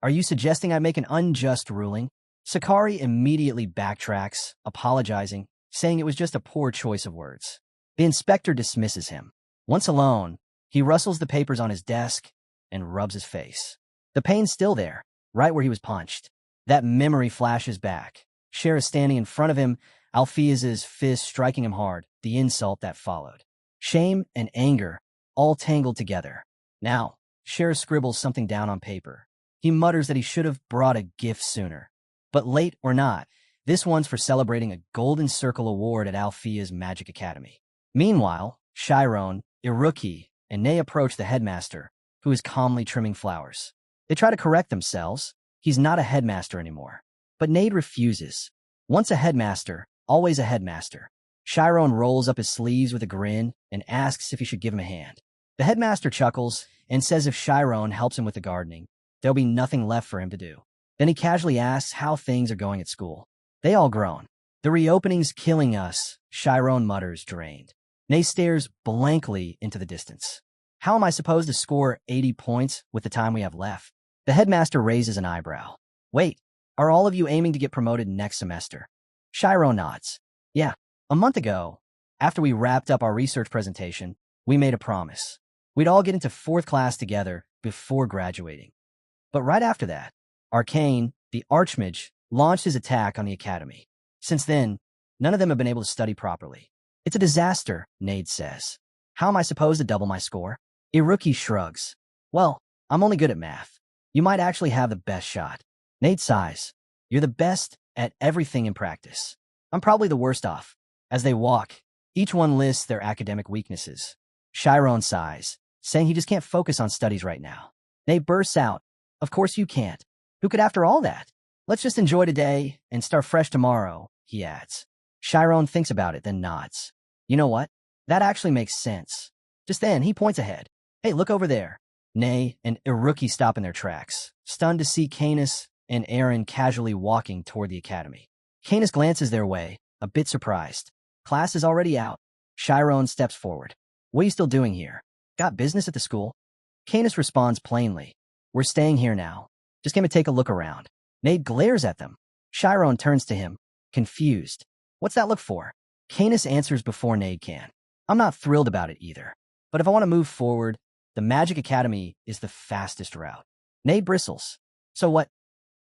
Are you suggesting I make an unjust ruling? Sakari immediately backtracks, apologizing, saying it was just a poor choice of words. The inspector dismisses him. Once alone, he rustles the papers on his desk and rubs his face. The pain's still there, right where he was punched. That memory flashes back. Cher is standing in front of him, Alpheus's fist striking him hard, the insult that followed. Shame and anger, all tangled together. Now, Cher scribbles something down on paper. He mutters that he should have brought a gift sooner. But late or not, this one's for celebrating a Golden Circle Award at Alphea's Magic Academy. Meanwhile, Shyron, Iruki, and Ney approach the headmaster, who is calmly trimming flowers. They try to correct themselves. He's not a headmaster anymore. But Nade refuses. Once a headmaster, always a headmaster. Shyron rolls up his sleeves with a grin and asks if he should give him a hand. The headmaster chuckles and says if Shyron helps him with the gardening, there'll be nothing left for him to do. Then he casually asks how things are going at school. They all groan. The reopening's killing us, Shyron mutters, drained. Ney stares blankly into the distance. How am I supposed to score 80 points with the time we have left? The headmaster raises an eyebrow. Wait, are all of you aiming to get promoted next semester? Shyron nods. Yeah, a month ago, after we wrapped up our research presentation, we made a promise. We'd all get into 4th class together before graduating. But right after that, Arcane, the archmage, launched his attack on the academy. Since then, none of them have been able to study properly. It's a disaster, Nade says. How am I supposed to double my score? Iruki shrugs. Well, I'm only good at math. You might actually have the best shot. Nade sighs. You're the best at everything in practice. I'm probably the worst off. As they walk, each one lists their academic weaknesses. Shyron sighs, saying he just can't focus on studies right now. Nade bursts out. Of course you can't. Who could after all that? Let's just enjoy today and start fresh tomorrow, he adds. Shyron thinks about it, then nods. You know what? That actually makes sense. Just then, he points ahead. Hey, look over there. Ney and Iruki stop in their tracks, stunned to see Canis and Aaron casually walking toward the academy. Canis glances their way, a bit surprised. Class is already out. Shyron steps forward. What are you still doing here? Got business at the school? Canis responds plainly. We're staying here now. Just came to take a look around. Nade glares at them. Shyron turns to him, confused. What's that look for? Canis answers before Nade can. I'm not thrilled about it either. But if I want to move forward, the Magic Academy is the fastest route. Nade bristles. So what?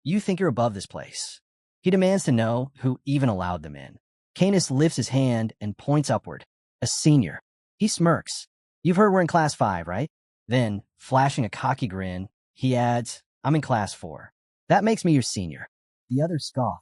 You think you're above this place? He demands to know who even allowed them in. Canis lifts his hand and points upward. A senior. He smirks. You've heard we're in class 5, right? Then, flashing a cocky grin, he adds, I'm in class 4. That makes me your senior. The others scoff.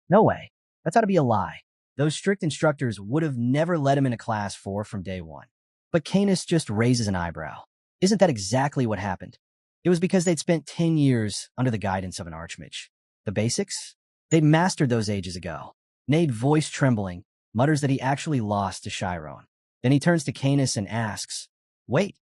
No way. That's ought to be a lie. Those strict instructors would have never let him into class 4 from day 1. But Canis just raises an eyebrow. Isn't that exactly what happened? It was because they'd spent 10 years under the guidance of an archmage. The basics? They'd mastered those ages ago. Nade, voice trembling, mutters that he actually lost to Shyron. Then he turns to Canis and asks, Wait,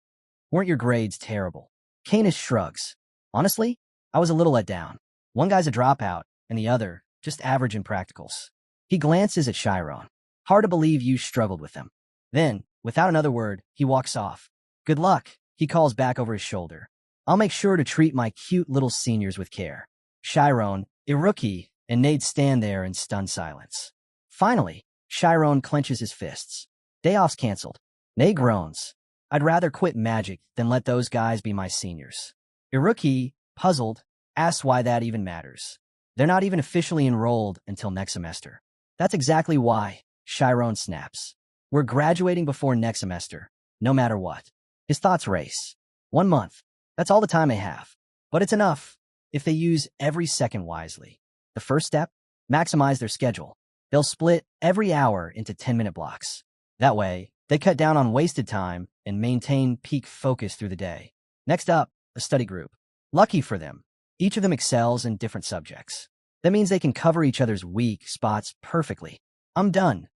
weren't your grades terrible? Canis shrugs. Honestly, I was a little let down. One guy's a dropout, and the other, just average in practicals. He glances at Shyron. Hard to believe you struggled with them. Then, without another word, he walks off. Good luck, he calls back over his shoulder. I'll make sure to treat my cute little seniors with care. Shyron, Iruki, and Nade stand there in stunned silence. Finally, Shyron clenches his fists. Day off's canceled. Nade groans. I'd rather quit magic than let those guys be my seniors. Iruki, puzzled, asks why that even matters. They're not even officially enrolled until next semester. That's exactly why, Shyron snaps. We're graduating before next semester, no matter what. His thoughts race. 1 month. That's all the time they have. But it's enough if they use every second wisely. The first step? Maximize their schedule. They'll split every hour into 10-minute blocks. That way, they cut down on wasted time and maintain peak focus through the day. Next up, a study group. Lucky for them, each of them excels in different subjects. That means they can cover each other's weak spots perfectly. I'm done,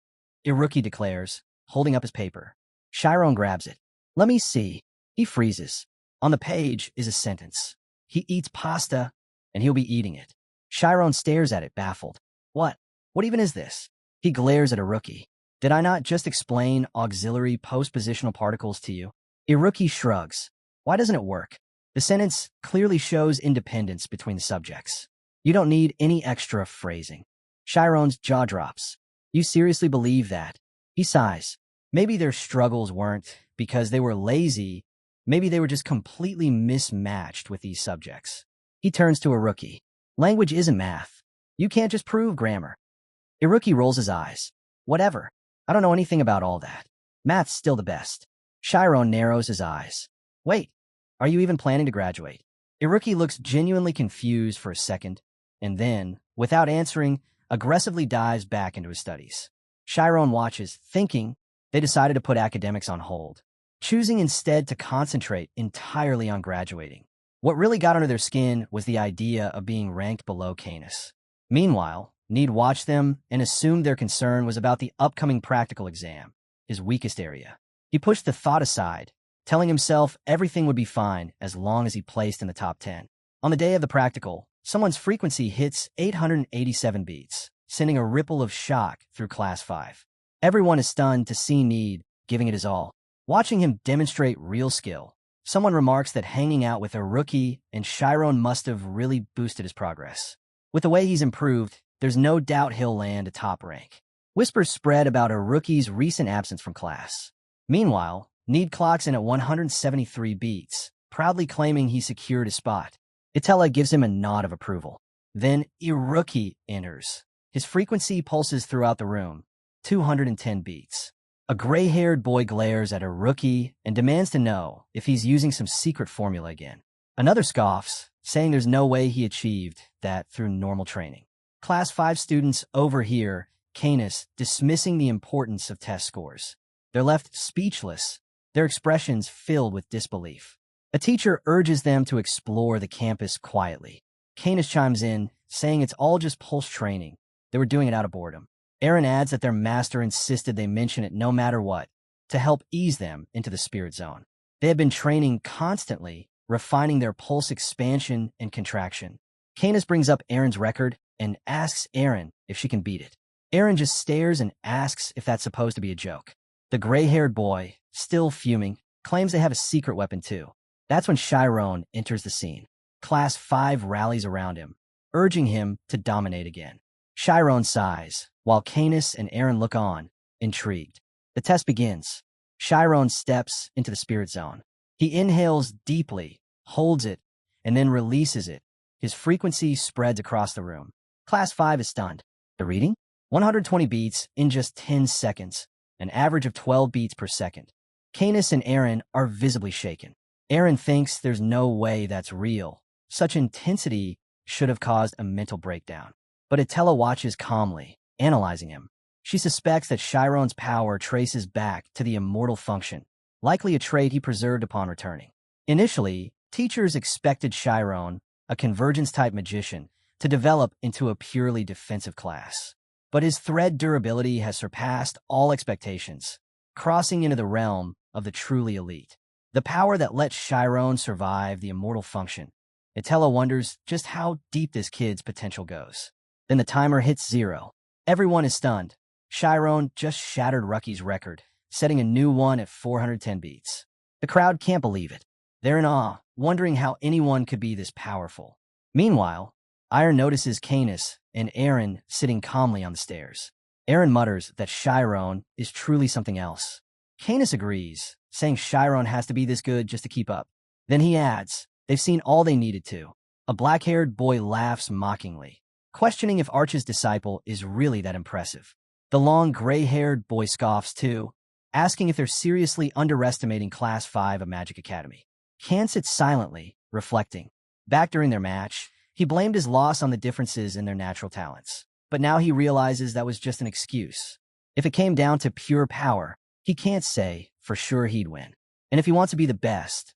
Iruki declares, holding up his paper. Shyron grabs it. Let me see. He freezes. On the page is a sentence. He eats pasta, and he'll be eating it. Shyron stares at it, baffled. What? What even is this? He glares at Iruki. Did I not just explain auxiliary postpositional particles to you? Iruki shrugs. Why doesn't it work? The sentence clearly shows independence between the subjects. You don't need any extra phrasing. Shyron's jaw drops. You seriously believe that? He sighs. Maybe their struggles weren't because they were lazy. Maybe they were just completely mismatched with these subjects. He turns to Iruki. Language isn't math. You can't just prove grammar. Iruki rolls his eyes. Whatever. I don't know anything about all that. Math's still the best. Shyron narrows his eyes. Wait, are you even planning to graduate? Iruki looks genuinely confused for a second, and then, without answering, aggressively dives back into his studies. Shyron watches, thinking they decided to put academics on hold, choosing instead to concentrate entirely on graduating. What really got under their skin was the idea of being ranked below Canis. Meanwhile, Need watched them and assumed their concern was about the upcoming practical exam, his weakest area. He pushed the thought aside, telling himself everything would be fine as long as he placed in the top 10. On the day of the practical, someone's frequency hits 887 beats, sending a ripple of shock through Class 5. Everyone is stunned to see Need giving it his all. Watching him demonstrate real skill, someone remarks that hanging out with a rookie and Shyron must have really boosted his progress. With the way he's improved, there's no doubt he'll land a top rank. Whispers spread about a rookie's recent absence from class. Meanwhile, Need clocks in at 173 beats, proudly claiming he secured his spot. Itella gives him a nod of approval. Then Iruki enters. His frequency pulses throughout the room, 210 beats. A gray-haired boy glares at Iruki and demands to know if he's using some secret formula again. Another scoffs, saying there's no way he achieved that through normal training. Class 5 students overhear Canis dismissing the importance of test scores. They're left speechless, their expressions filled with disbelief. A teacher urges them to explore the campus quietly. Canis chimes in, saying it's all just pulse training. They were doing it out of boredom. Aaron adds that their master insisted they mention it no matter what, to help ease them into the spirit zone. They had been training constantly, refining their pulse expansion and contraction. Canis brings up Aaron's record and asks Aaron if she can beat it. Aaron just stares and asks if that's supposed to be a joke. The gray-haired boy, still fuming, claims they have a secret weapon too. That's when Shyron enters the scene. Class 5 rallies around him, urging him to dominate again. Shyron sighs, while Canis and Aaron look on, intrigued. The test begins. Shyron steps into the spirit zone. He inhales deeply, holds it, and then releases it. His frequency spreads across the room. Class 5 is stunned. The reading? 120 beats in just 10 seconds, an average of 12 beats per second. Canis and Aaron are visibly shaken. Aaron thinks there's no way that's real. Such intensity should have caused a mental breakdown. But Itella watches calmly, analyzing him. She suspects that Shyron's power traces back to the immortal function, likely a trait he preserved upon returning. Initially, teachers expected Shyron, a convergence-type magician, to develop into a purely defensive class. But his thread durability has surpassed all expectations, crossing into the realm of the truly elite. The power that lets Shyron survive the immortal function. Itella wonders just how deep this kid's potential goes. Then the timer hits 0. Everyone is stunned. Shyron just shattered Rucky's record, setting a new one at 410 beats. The crowd can't believe it. They're in awe, wondering how anyone could be this powerful. Meanwhile, Iron notices Canis and Aaron sitting calmly on the stairs. Aaron mutters that Shyron is truly something else. Canis agrees, saying Shyron has to be this good just to keep up. Then he adds, they've seen all they needed to. A black-haired boy laughs mockingly, questioning if Arch's disciple is really that impressive. The long gray-haired boy scoffs too, asking if they're seriously underestimating Class 5 of Magic Academy. Can sits silently, reflecting. Back during their match, he blamed his loss on the differences in their natural talents. But now he realizes that was just an excuse. If it came down to pure power, he can't say for sure he'd win. And if he wants to be the best,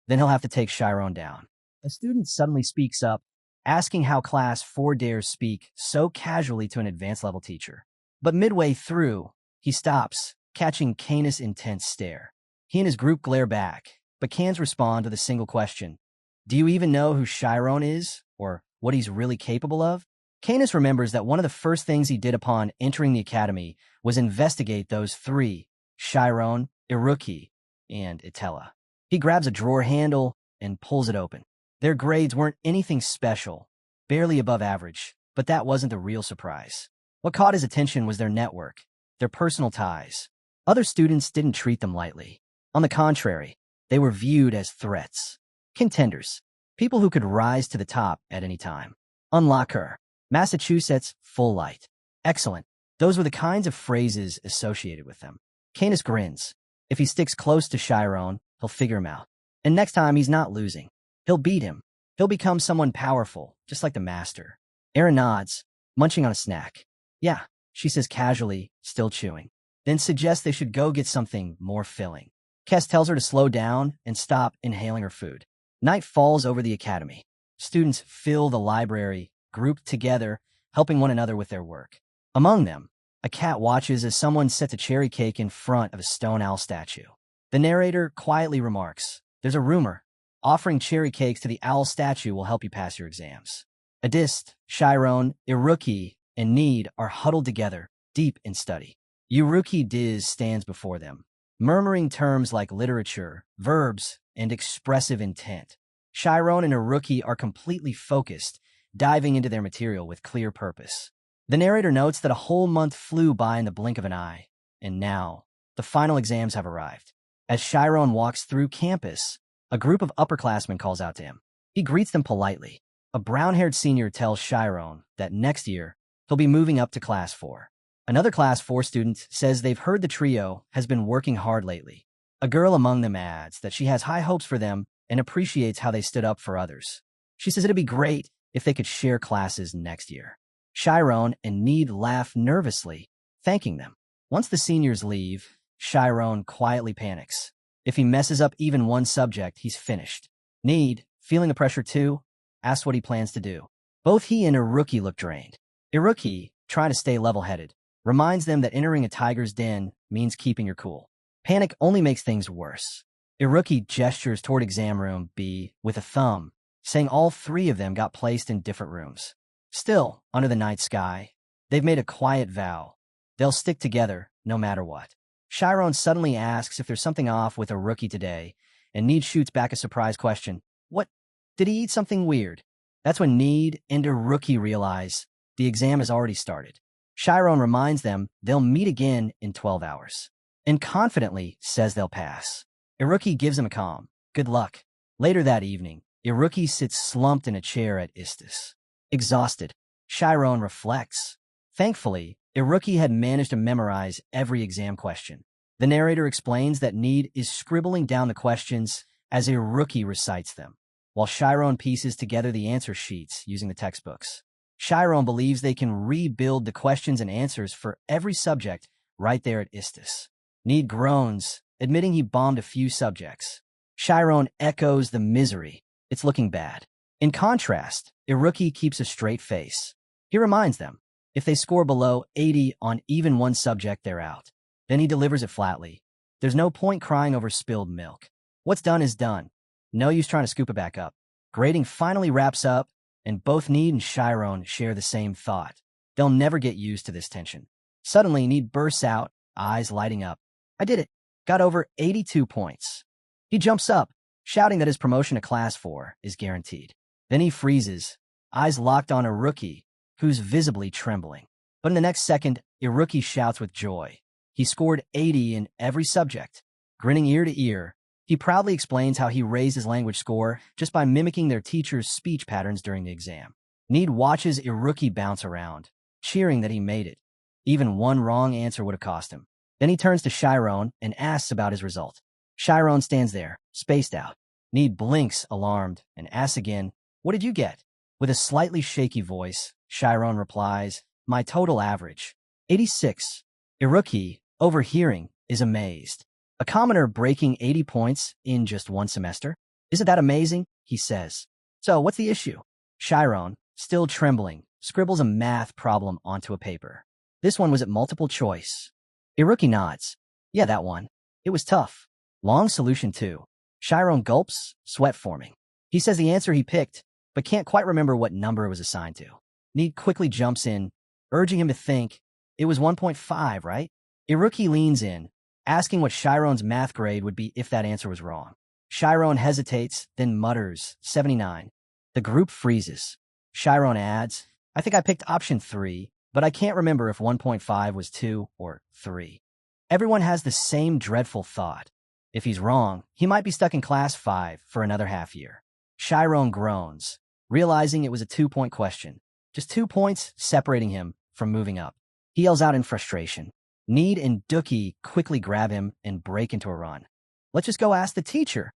then he'll have to take Shyron down. A student suddenly speaks up, asking how Class 4 dares speak so casually to an advanced-level teacher. But midway through, he stops, catching Canis' intense stare. He and his group glare back, but Cans respond with a single question. Do you even know who Shyron is, or what he's really capable of? Canis remembers that one of the first things he did upon entering the academy was investigate those three, Shyron, Iruki, and Itella. He grabs a drawer handle and pulls it open. Their grades weren't anything special, barely above average, but that wasn't the real surprise. What caught his attention was their network, their personal ties. Other students didn't treat them lightly. On the contrary, they were viewed as threats. Contenders. People who could rise to the top at any time. Unlock her. Massachusetts, full light. Excellent. Those were the kinds of phrases associated with them. Canis grins. If he sticks close to Shyron, he'll figure him out. And next time, he's not losing. He'll beat him. He'll become someone powerful, just like the master. Aaron nods, munching on a snack. Yeah, she says casually, still chewing. Then suggests they should go get something more filling. Kes tells her to slow down and stop inhaling her food. Night falls over the academy. Students fill the library, grouped together, helping one another with their work. Among them, a cat watches as someone sets a cherry cake in front of a stone owl statue. The narrator quietly remarks, "There's a rumor. Offering cherry cakes to the owl statue will help you pass your exams." Adist, Shyron, Iruki, and Need are huddled together, deep in study. Yuruki Diz stands before them, murmuring terms like literature, verbs, and expressive intent. Shyron and Iruki are completely focused, diving into their material with clear purpose. The narrator notes that a whole month flew by in the blink of an eye, and now, the final exams have arrived. As Shyron walks through campus, a group of upperclassmen calls out to him. He greets them politely. A brown-haired senior tells Shyron that next year, he'll be moving up to Class 4. Another Class 4 student says they've heard the trio has been working hard lately. A girl among them adds that she has high hopes for them and appreciates how they stood up for others. She says it'd be great if they could share classes next year. Shyron and Need laugh nervously, thanking them. Once the seniors leave, Shyron quietly panics. If he messes up even one subject, he's finished. Need, feeling the pressure too, asks what he plans to do. Both he and Iruki look drained. Iruki, trying to stay level-headed, reminds them that entering a tiger's den means keeping your cool. Panic only makes things worse. Iruki gestures toward exam room B with a thumb, saying all three of them got placed in different rooms. Still, under the night sky, they've made a quiet vow. They'll stick together no matter what. Shyron suddenly asks if there's something off with Iruki today, and Need shoots back a surprise question. What? Did he eat something weird? That's when Need and Iruki realize the exam has already started. Shyron reminds them they'll meet again in 12 hours, and confidently says they'll pass. Iruki gives him a calm, "Good luck." Later that evening, Iruki sits slumped in a chair at Istis. Exhausted, Shyron reflects. Thankfully, Iruki had managed to memorize every exam question. The narrator explains that Need is scribbling down the questions as Iruki recites them, while Shyron pieces together the answer sheets using the textbooks. Shyron believes they can rebuild the questions and answers for every subject right there at Istis. Need groans, admitting he bombed a few subjects. Shyron echoes the misery. It's looking bad. In contrast, Iruki keeps a straight face. He reminds them, if they score below 80 on even one subject, they're out. Then he delivers it flatly. There's no point crying over spilled milk. What's done is done. No use trying to scoop it back up. Grading finally wraps up, and both Need and Shyron share the same thought. They'll never get used to this tension. Suddenly, Need bursts out, eyes lighting up. "I did it. Got over 82 points." He jumps up, shouting that his promotion to Class 4 is guaranteed. Then he freezes, eyes locked on Iruki, who's visibly trembling. But in the next second, Iruki shouts with joy. He scored 80 in every subject. Grinning ear to ear, he proudly explains how he raised his language score just by mimicking their teacher's speech patterns during the exam. Need watches Iruki bounce around, cheering that he made it. Even one wrong answer would have cost him. Then he turns to Shyron and asks about his result. Shyron stands there, spaced out. Need blinks, alarmed, and asks again, "What did you get?" With a slightly shaky voice, Shyron replies, "My total average, 86. Iruki, overhearing, is amazed. A commoner breaking 80 points in just one semester? Isn't that amazing? He says. So what's the issue? Shyron, still trembling, scribbles a math problem onto a paper. This one was at multiple choice. Iruki nods. Yeah, that one. It was tough. Long solution too. Shyron gulps, sweat forming. He says the answer he picked, but can't quite remember what number it was assigned to. Need quickly jumps in, urging him to think. It was 1.5, right? Iruki leans in, asking what Shyron's math grade would be if that answer was wrong. Shyron hesitates, then mutters, 79. The group freezes. Shyron adds, I think I picked option 3, but I can't remember if 1.5 was 2 or 3. Everyone has the same dreadful thought. If he's wrong, he might be stuck in class 5 for another half year. Shyron groans, realizing it was a 2-point question. Just 2 points separating him from moving up. He yells out in frustration. Need and Dookie quickly grab him and break into a run. Let's just go ask the teacher.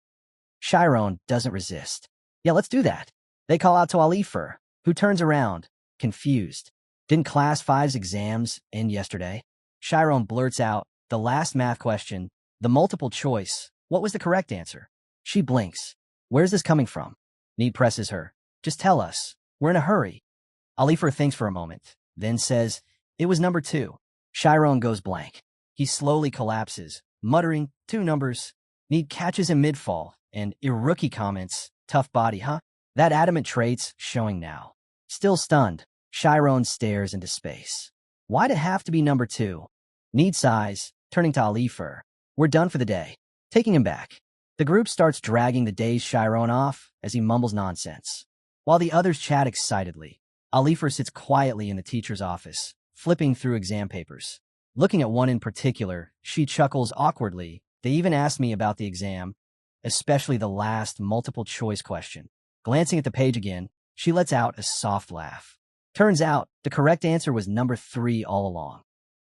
Shyron doesn't resist. Yeah, let's do that. They call out to Alifer, who turns around, confused. Didn't Class 5's exams end yesterday? Shyron blurts out the last math question, the multiple choice. What was the correct answer? She blinks. Where's this coming from? Need presses her. Just tell us. We're in a hurry. Alifer thinks for a moment, then says, it was number 2. Shyron goes blank. He slowly collapses, muttering 2 numbers. Need catches him mid-fall, and Iruki comments, tough body, huh? That adamant trait's showing now. Still stunned, Shyron stares into space. Why'd it have to be number 2? Need sighs, turning to Alifer. We're done for the day. Taking him back. The group starts dragging the dazed Shyron off as he mumbles nonsense. While the others chat excitedly, Alifer sits quietly in the teacher's office, flipping through exam papers. Looking at one in particular, she chuckles awkwardly. They even asked me about the exam, especially the last multiple-choice question. Glancing at the page again, she lets out a soft laugh. Turns out, the correct answer was number 3 all along.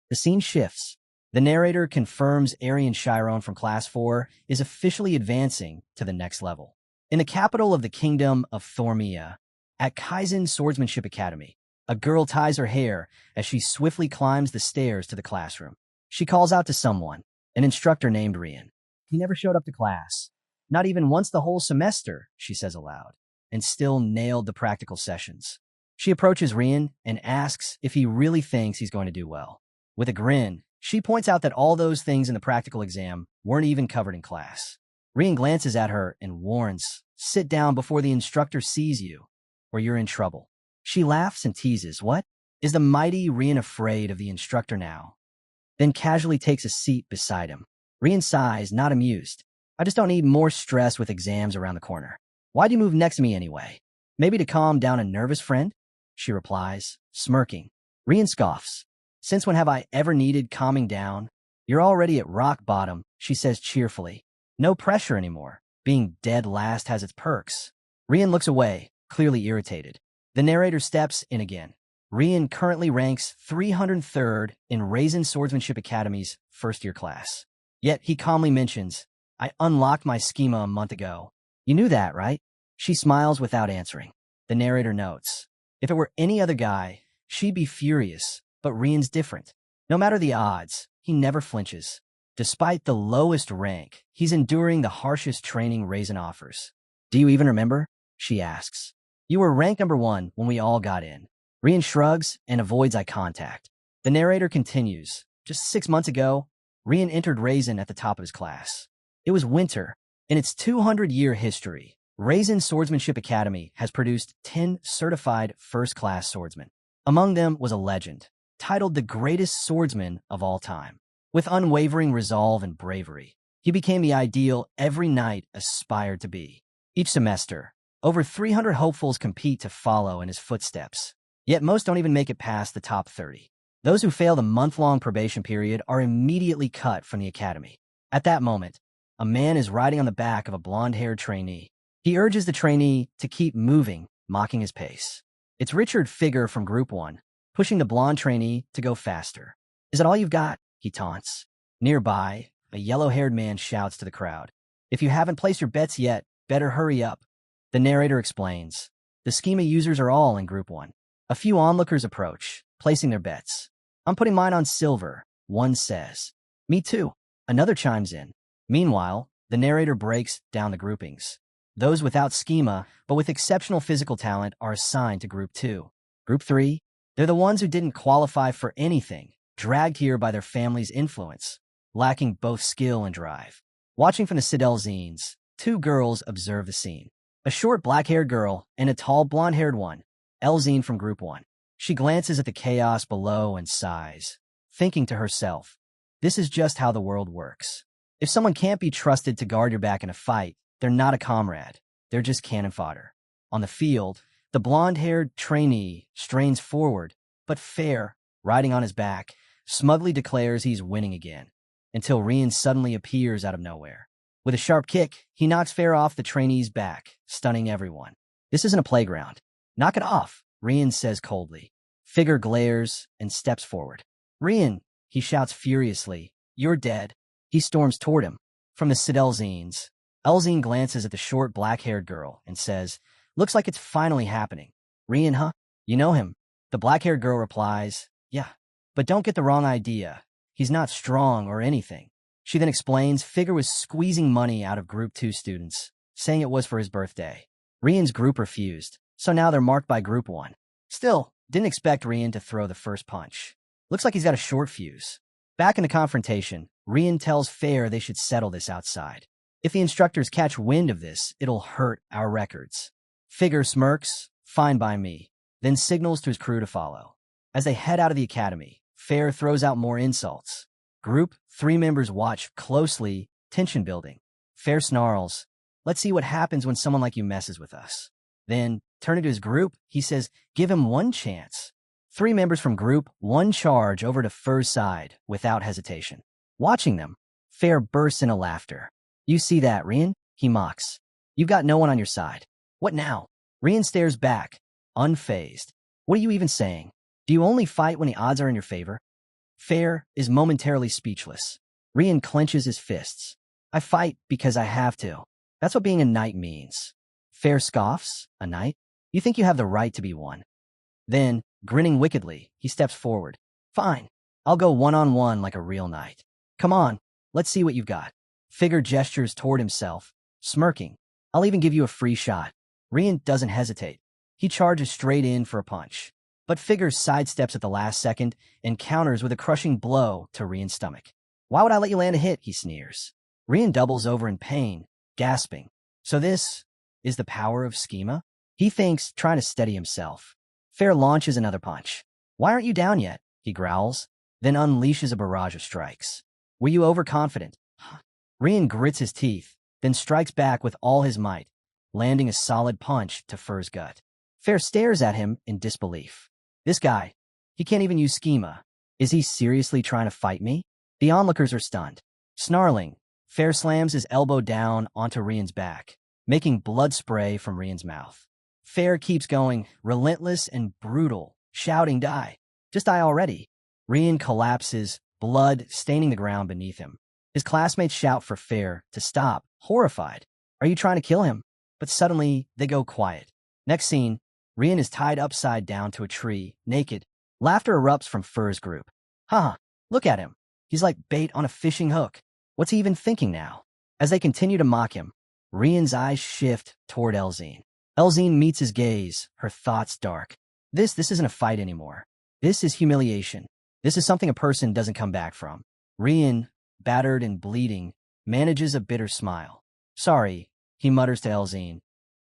The scene shifts. The narrator confirms Aryan Shyron from Class 4 is officially advancing to the next level. In the capital of the Kingdom of Thormia, at Kaizen Swordsmanship Academy, a girl ties her hair as she swiftly climbs the stairs to the classroom. She calls out to someone, an instructor named Rian. He never showed up to class. Not even once the whole semester, she says aloud, and still nailed the practical sessions. She approaches Rian and asks if he really thinks he's going to do well. With a grin, she points out that all those things in the practical exam weren't even covered in class. Rian glances at her and warns, sit down before the instructor sees you, or you're in trouble. She laughs and teases, what? Is the mighty Rian afraid of the instructor now? Then casually takes a seat beside him. Rian sighs, not amused. I just don't need more stress with exams around the corner. Why'd you move next to me anyway? Maybe to calm down a nervous friend? She replies, smirking. Rian scoffs. Since when have I ever needed calming down? You're already at rock bottom, she says cheerfully. No pressure anymore. Being dead last has its perks. Rian looks away, clearly irritated. The narrator steps in again. Rian currently ranks 303rd in Raisin Swordsmanship Academy's first-year class. Yet he calmly mentions, I unlocked my schema a month ago. You knew that, right? She smiles without answering. The narrator notes, if it were any other guy, she'd be furious, but Rian's different. No matter the odds, he never flinches. Despite the lowest rank, he's enduring the harshest training Raisin offers. Do you even remember? She asks. You were ranked number 1 when we all got in. Rian shrugs and avoids eye contact. The narrator continues. Just 6 months ago, Rian entered Raisin at the top of his class. It was winter. In its 200-year history, Raisin Swordsmanship Academy has produced 10 certified first-class swordsmen. Among them was a legend, titled the greatest swordsman of all time. With unwavering resolve and bravery, he became the ideal every knight aspired to be. Each semester, over 300 hopefuls compete to follow in his footsteps. Yet most don't even make it past the top 30. Those who fail the month-long probation period are immediately cut from the academy. At that moment, a man is riding on the back of a blonde-haired trainee. He urges the trainee to keep moving, mocking his pace. It's Richard Figure from Group 1, pushing the blonde trainee to go faster. Is that all you've got? He taunts. Nearby, a yellow-haired man shouts to the crowd. If you haven't placed your bets yet, better hurry up. The narrator explains. The schema users are all in Group 1. A few onlookers approach, placing their bets. I'm putting mine on silver, one says. Me too. Another chimes in. Meanwhile, the narrator breaks down the groupings. Those without schema, but with exceptional physical talent, are assigned to Group 2. Group 3, they're the ones who didn't qualify for anything, dragged here by their family's influence, lacking both skill and drive. Watching from the Sidel zines, 2 girls observe the scene. A short black-haired girl and a tall blonde-haired one, Elzine from Group 1. She glances at the chaos below and sighs, thinking to herself, this is just how the world works. If someone can't be trusted to guard your back in a fight, they're not a comrade. They're just cannon fodder. On the field, the blonde-haired trainee strains forward, but Fair, riding on his back, smugly declares he's winning again, until Rian suddenly appears out of nowhere. With a sharp kick, he knocks Fair off the trainee's back, stunning everyone. This isn't a playground. Knock it off, Rian says coldly. Figure glares and steps forward. Rian, he shouts furiously. You're dead. He storms toward him. From the Elzines. Elzine glances at the short black-haired girl and says, looks like it's finally happening. Rian, huh? You know him. The black-haired girl replies, yeah. But don't get the wrong idea. He's not strong or anything. She then explains Figure was squeezing money out of Group 2 students, saying it was for his birthday. Rian's group refused, so now they're marked by Group 1. Still, didn't expect Rian to throw the first punch. Looks like he's got a short fuse. Back in the confrontation, Rian tells Fair they should settle this outside. If the instructors catch wind of this, it'll hurt our records. Figure smirks, fine by me, then signals to his crew to follow. As they head out of the academy, Fair throws out more insults. Group 3 members watch closely, tension building. Fair snarls, let's see what happens when someone like you messes with us. Then, turning to his group, he says, give him one chance. 3 members from Group 1 charge over to Fur's side without hesitation. Watching them, Fair bursts into laughter. You see that, Rian? He mocks. You've got no one on your side. What now? Rian stares back, unfazed. What are you even saying? Do you only fight when the odds are in your favor? Fair is momentarily speechless. Rian clenches his fists. I fight because I have to. That's what being a knight means. Fair scoffs, a knight? You think you have the right to be one? Then, grinning wickedly, he steps forward. Fine. I'll go one-on-one like a real knight. Come on, let's see what you've got. Figure gestures toward himself, smirking. I'll even give you a free shot. Rian doesn't hesitate. He charges straight in for a punch. But Figure sidesteps at the last second and counters with a crushing blow to Rian's stomach. Why would I let you land a hit? He sneers. Rian doubles over in pain, gasping. So this is the power of Schema? He thinks, trying to steady himself. Fair launches another punch. Why aren't you down yet? He growls, then unleashes a barrage of strikes. Were you overconfident? Rian grits his teeth, then strikes back with all his might, landing a solid punch to Fur's gut. Fair stares at him in disbelief. This guy, he can't even use Schema. Is he seriously trying to fight me? The onlookers are stunned. Snarling, Fair slams his elbow down onto Rian's back, making blood spray from Rian's mouth. Fair keeps going, relentless and brutal, shouting, die. Just die already. Rian collapses, blood staining the ground beneath him. His classmates shout for Fair to stop, horrified. Are you trying to kill him? But suddenly, they go quiet. Next scene, Rian is tied upside down to a tree, naked. Laughter erupts from Fur's group. Haha, look at him. He's like bait on a fishing hook. What's he even thinking now? As they continue to mock him, Rian's eyes shift toward Elzine. Elzine meets his gaze, her thoughts dark. This isn't a fight anymore. This is humiliation. This is something a person doesn't come back from. Rian, battered and bleeding, manages a bitter smile. Sorry, he mutters to Elzine.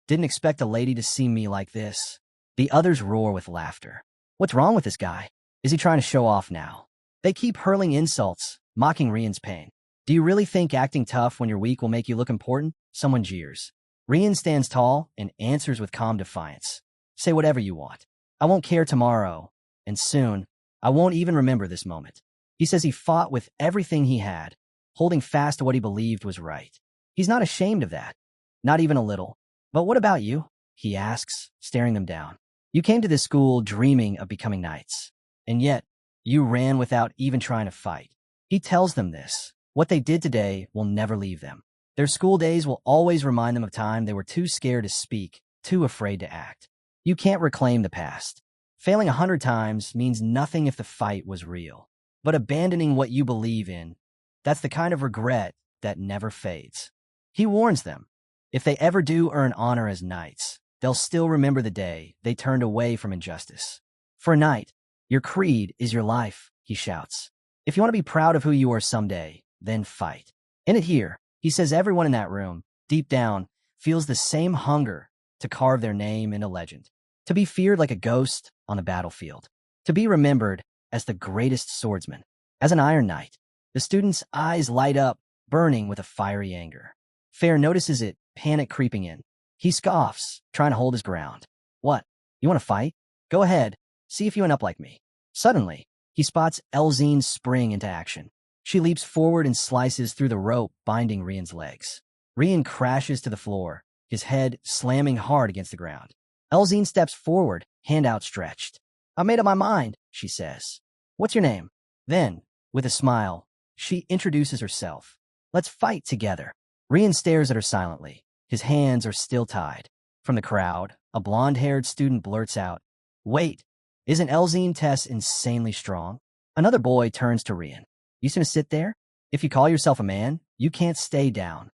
Didn't expect a lady to see me like this. The others roar with laughter. What's wrong with this guy? Is he trying to show off now? They keep hurling insults, mocking Rian's pain. Do you really think acting tough when you're weak will make you look important? Someone jeers. Rian stands tall and answers with calm defiance. Say whatever you want. I won't care tomorrow, and soon, I won't even remember this moment. He says he fought with everything he had, holding fast to what he believed was right. He's not ashamed of that. Not even a little. But what about you? He asks, staring them down. You came to this school dreaming of becoming knights, and yet, you ran without even trying to fight. He tells them this. What they did today will never leave them. Their school days will always remind them of time they were too scared to speak, too afraid to act. You can't reclaim the past. Failing 100 times means nothing if the fight was real. But abandoning what you believe in, that's the kind of regret that never fades. He warns them. If they ever do earn honor as knights, they'll still remember the day they turned away from injustice. For a knight, your creed is your life, he shouts. If you want to be proud of who you are someday, then fight. In it here, he says everyone in that room, deep down, feels the same hunger to carve their name into legend. To be feared like a ghost on the battlefield. To be remembered as the greatest swordsman. As an Iron Knight, the student's eyes light up, burning with a fiery anger. Fair notices it, panic creeping in. He scoffs, trying to hold his ground. What? You want to fight? Go ahead. See if you end up like me. Suddenly, he spots Elzine spring into action. She leaps forward and slices through the rope binding Rian's legs. Rian crashes to the floor, his head slamming hard against the ground. Elzine steps forward, hand outstretched. I made up my mind, she says. What's your name? Then, with a smile, she introduces herself. Let's fight together. Rian stares at her silently. His hands are still tied. From the crowd, a blonde-haired student blurts out, "Wait, isn't Elzine Tess insanely strong?" Another boy turns to Rian. "You gonna sit there? If you call yourself a man, you can't stay down."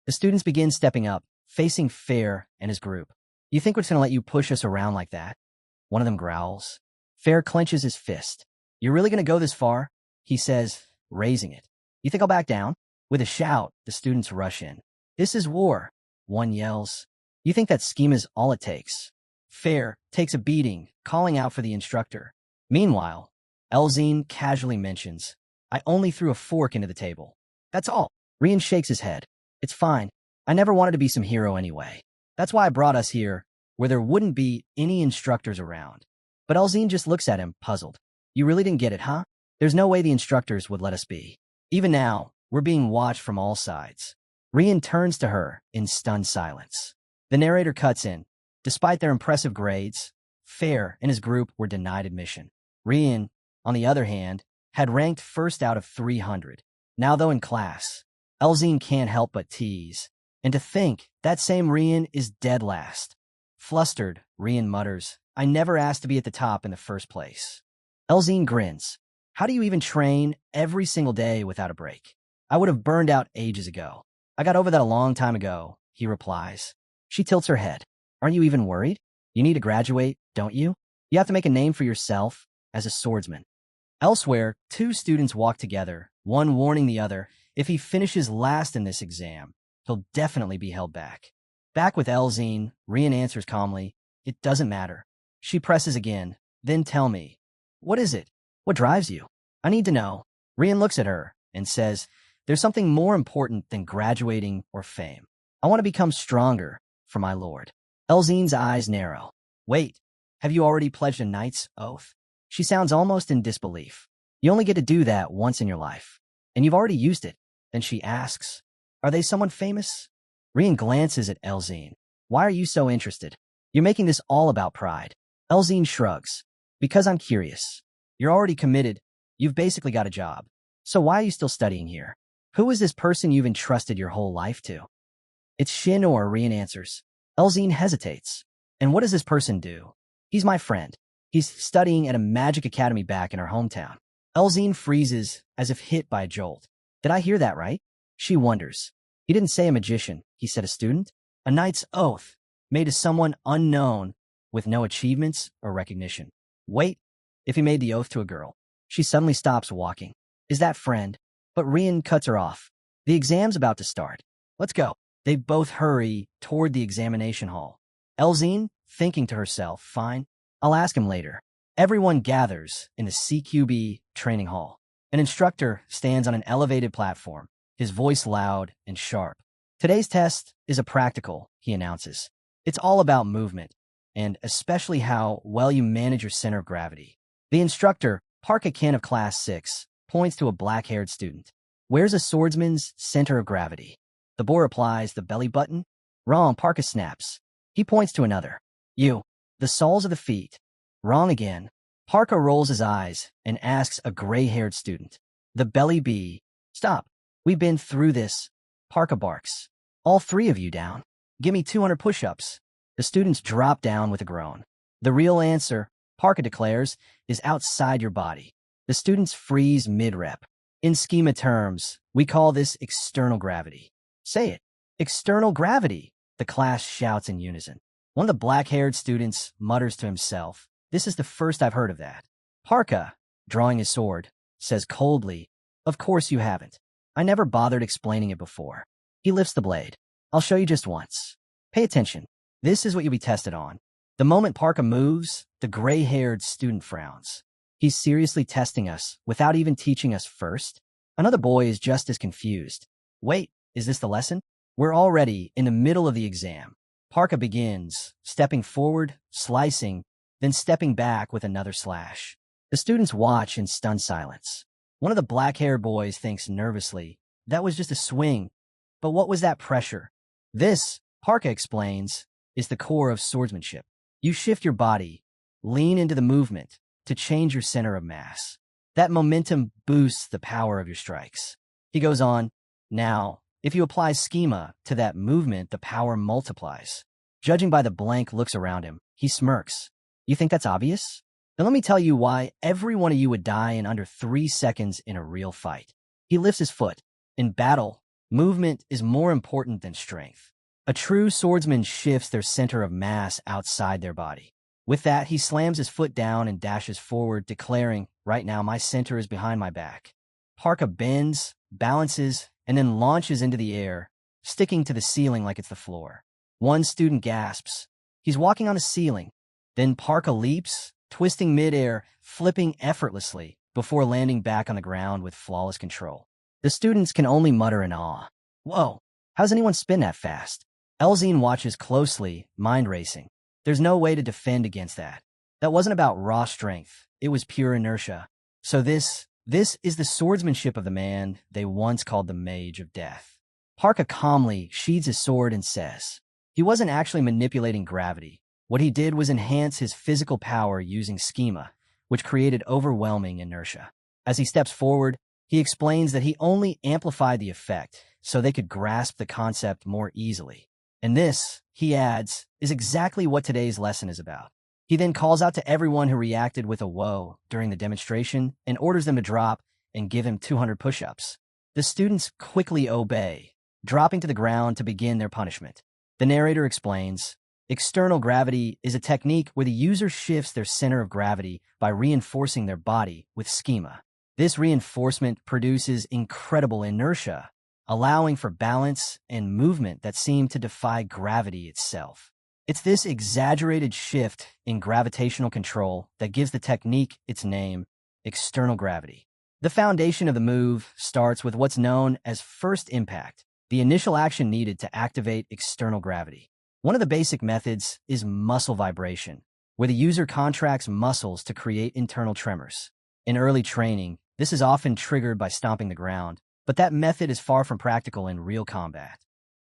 The students begin stepping up, facing Fair and his group. "You think we're just gonna let you push us around like that?" One of them growls. Fair clenches his fist. "You're really gonna go this far?" He says, raising it. "You think I'll back down?" With a shout, the students rush in. "This is war," one yells. "You think that Schema's all it takes?" Fair takes a beating, calling out for the instructor. Meanwhile, Elzine casually mentions, "I only threw a fork into the table. That's all." Rian shakes his head. "It's fine. I never wanted to be some hero anyway. That's why I brought us here, where there wouldn't be any instructors around." But Elzine just looks at him, puzzled. "You really didn't get it, huh? There's no way the instructors would let us be. Even now, we're being watched from all sides." Rian turns to her in stunned silence. The narrator cuts in. Despite their impressive grades, Fair and his group were denied admission. Rian, on the other hand, had ranked first out of 300. Now, though in class, Elzine can't help but tease. And to think, that same Rian is dead last. Flustered, Rian mutters, "I never asked to be at the top in the first place." Elzine grins. "How do you even train every single day without a break?" "I would have burned out ages ago. I got over that a long time ago," he replies. She tilts her head. "Aren't you even worried? You need to graduate, don't you? You have to make a name for yourself as a swordsman." Elsewhere, two students walk together, one warning the other, if he finishes last in this exam, he'll definitely be held back. Back with Elzine, Rian answers calmly, "It doesn't matter." She presses again. "Then tell me, what is it? What drives you? I need to know." Rian looks at her and says, "There's something more important than graduating or fame. I want to become stronger for my lord." Elzine's eyes narrow. "Wait, have you already pledged a knight's oath?" She sounds almost in disbelief. "You only get to do that once in your life, and you've already used it." Then she asks, "Are they someone famous?" Rian glances at Elzine. "Why are you so interested? You're making this all about pride." Elzine shrugs. "Because I'm curious. You're already committed. You've basically got a job. So why are you still studying here? Who is this person you've entrusted your whole life to?" "It's Shinor," Rian answers. Elzine hesitates. "And what does this person do?" "He's my friend. He's studying at a magic academy back in our hometown." Elzine freezes as if hit by a jolt. "Did I hear that right?" She wonders. "He didn't say a magician. He said a student? A knight's oath, made to someone unknown with no achievements or recognition. Wait, if he made the oath to a girl?" She suddenly stops walking. "Is that friend?" But Rian cuts her off. "The exam's about to start. Let's go." They both hurry toward the examination hall. Elzine, thinking to herself, "Fine, I'll ask him later." Everyone gathers in the CQB training hall. An instructor stands on an elevated platform, his voice loud and sharp. "Today's test is a practical," he announces. "It's all about movement, and especially how well you manage your center of gravity." The instructor, Parka Ken of Class 6, points to a black-haired student. "Where's a swordsman's center of gravity?" The boy replies, "The belly button." "Wrong," Parka snaps. He points to another. "You, the soles of the feet." "Wrong again." Parka rolls his eyes and asks a gray-haired student. "The belly be." "Stop. We've been through this." Parka barks. "All three of you down. Give me 200 push-ups." The students drop down with a groan. "The real answer," Parka declares, "is outside your body." The students freeze mid-rep. "In Schema terms, we call this external gravity." "Say it." "External gravity," the class shouts in unison. One of the black-haired students mutters to himself, "This is the first I've heard of that." Parka, drawing his sword, says coldly, "Of course you haven't. I never bothered explaining it before." He lifts the blade. "I'll show you just once. Pay attention. This is what you'll be tested on." The moment Parka moves, the gray-haired student frowns. "He's seriously testing us without even teaching us first?" Another boy is just as confused. "Wait, is this the lesson?" We're already in the middle of the exam. Parka begins, stepping forward, slicing, then stepping back with another slash. The students watch in stunned silence. One of the black-haired boys thinks nervously, "That was just a swing. But what was that pressure?" "This," Parka explains, "is the core of swordsmanship. You shift your body, lean into the movement to change your center of mass. That momentum boosts the power of your strikes. He goes on, now, if you apply schema to that movement, the power multiplies. Judging by the blank looks around him, he smirks. You think that's obvious? Then let me tell you why every one of you would die in under 3 seconds in a real fight. He lifts his foot. In battle, movement is more important than strength. A true swordsman shifts their center of mass outside their body. With that, he slams his foot down and dashes forward, declaring, right now my center is behind my back. Parka bends, balances, and then launches into the air, sticking to the ceiling like it's the floor. One student gasps. He's walking on a ceiling. Then Parka leaps, twisting midair, flipping effortlessly, before landing back on the ground with flawless control. The students can only mutter in awe. Whoa, how's anyone spin that fast? Elzine watches closely, mind racing. There's no way to defend against that. That wasn't about raw strength. It was pure inertia. So this is the swordsmanship of the man they once called the Mage of Death. Parka calmly sheathes his sword and says, he wasn't actually manipulating gravity. What he did was enhance his physical power using schema, which created overwhelming inertia. As he steps forward, he explains that he only amplified the effect so they could grasp the concept more easily. And this, he adds, is exactly what today's lesson is about. He then calls out to everyone who reacted with a whoa during the demonstration and orders them to drop and give him 200 push-ups. The students quickly obey, dropping to the ground to begin their punishment. The narrator explains, external gravity is a technique where the user shifts their center of gravity by reinforcing their body with schema. This reinforcement produces incredible inertia, allowing for balance and movement that seem to defy gravity itself. It's this exaggerated shift in gravitational control that gives the technique its name, external gravity. The foundation of the move starts with what's known as first impact, the initial action needed to activate external gravity. One of the basic methods is muscle vibration, where the user contracts muscles to create internal tremors. In early training, this is often triggered by stomping the ground, but that method is far from practical in real combat.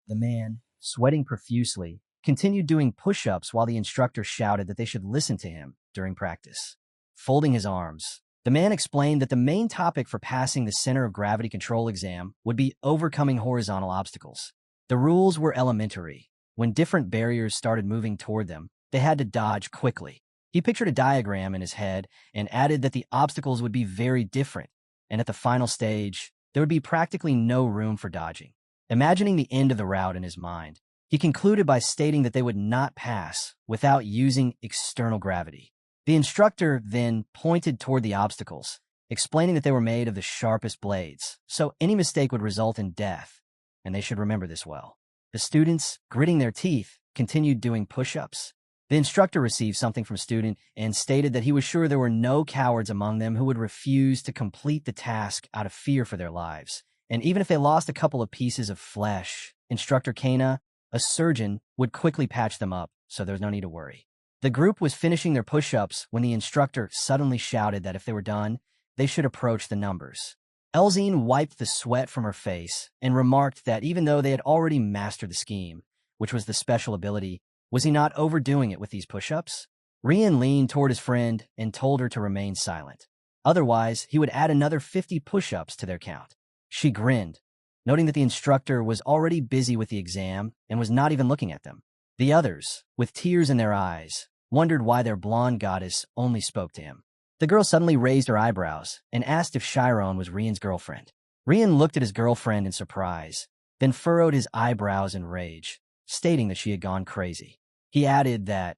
The man, sweating profusely, continued doing push-ups while the instructor shouted that they should listen to him during practice. Folding his arms, the man explained that the main topic for passing the center of gravity control exam would be overcoming horizontal obstacles. The rules were elementary. When different barriers started moving toward them, they had to dodge quickly. He pictured a diagram in his head and added that the obstacles would be very different, and at the final stage, there would be practically no room for dodging. Imagining the end of the route in his mind, he concluded by stating that they would not pass without using external gravity. The instructor then pointed toward the obstacles, explaining that they were made of the sharpest blades, so any mistake would result in death, and they should remember this well. The students, gritting their teeth, continued doing push-ups. The instructor received something from a student and stated that he was sure there were no cowards among them who would refuse to complete the task out of fear for their lives. And even if they lost a couple of pieces of flesh, Instructor Kana, a surgeon, would quickly patch them up, so there's no need to worry. The group was finishing their push-ups when the instructor suddenly shouted that if they were done, they should approach the numbers. Elzine wiped the sweat from her face and remarked that even though they had already mastered the scheme, which was the special ability, was he not overdoing it with these push-ups? Rian leaned toward his friend and told her to remain silent. Otherwise, he would add another 50 push-ups to their count. She grinned, noting that the instructor was already busy with the exam and was not even looking at them. The others, with tears in their eyes, wondered why their blonde goddess only spoke to him. The girl suddenly raised her eyebrows and asked if Shyron was Rian's girlfriend. Rian looked at his girlfriend in surprise, then furrowed his eyebrows in rage, stating that she had gone crazy. He added that,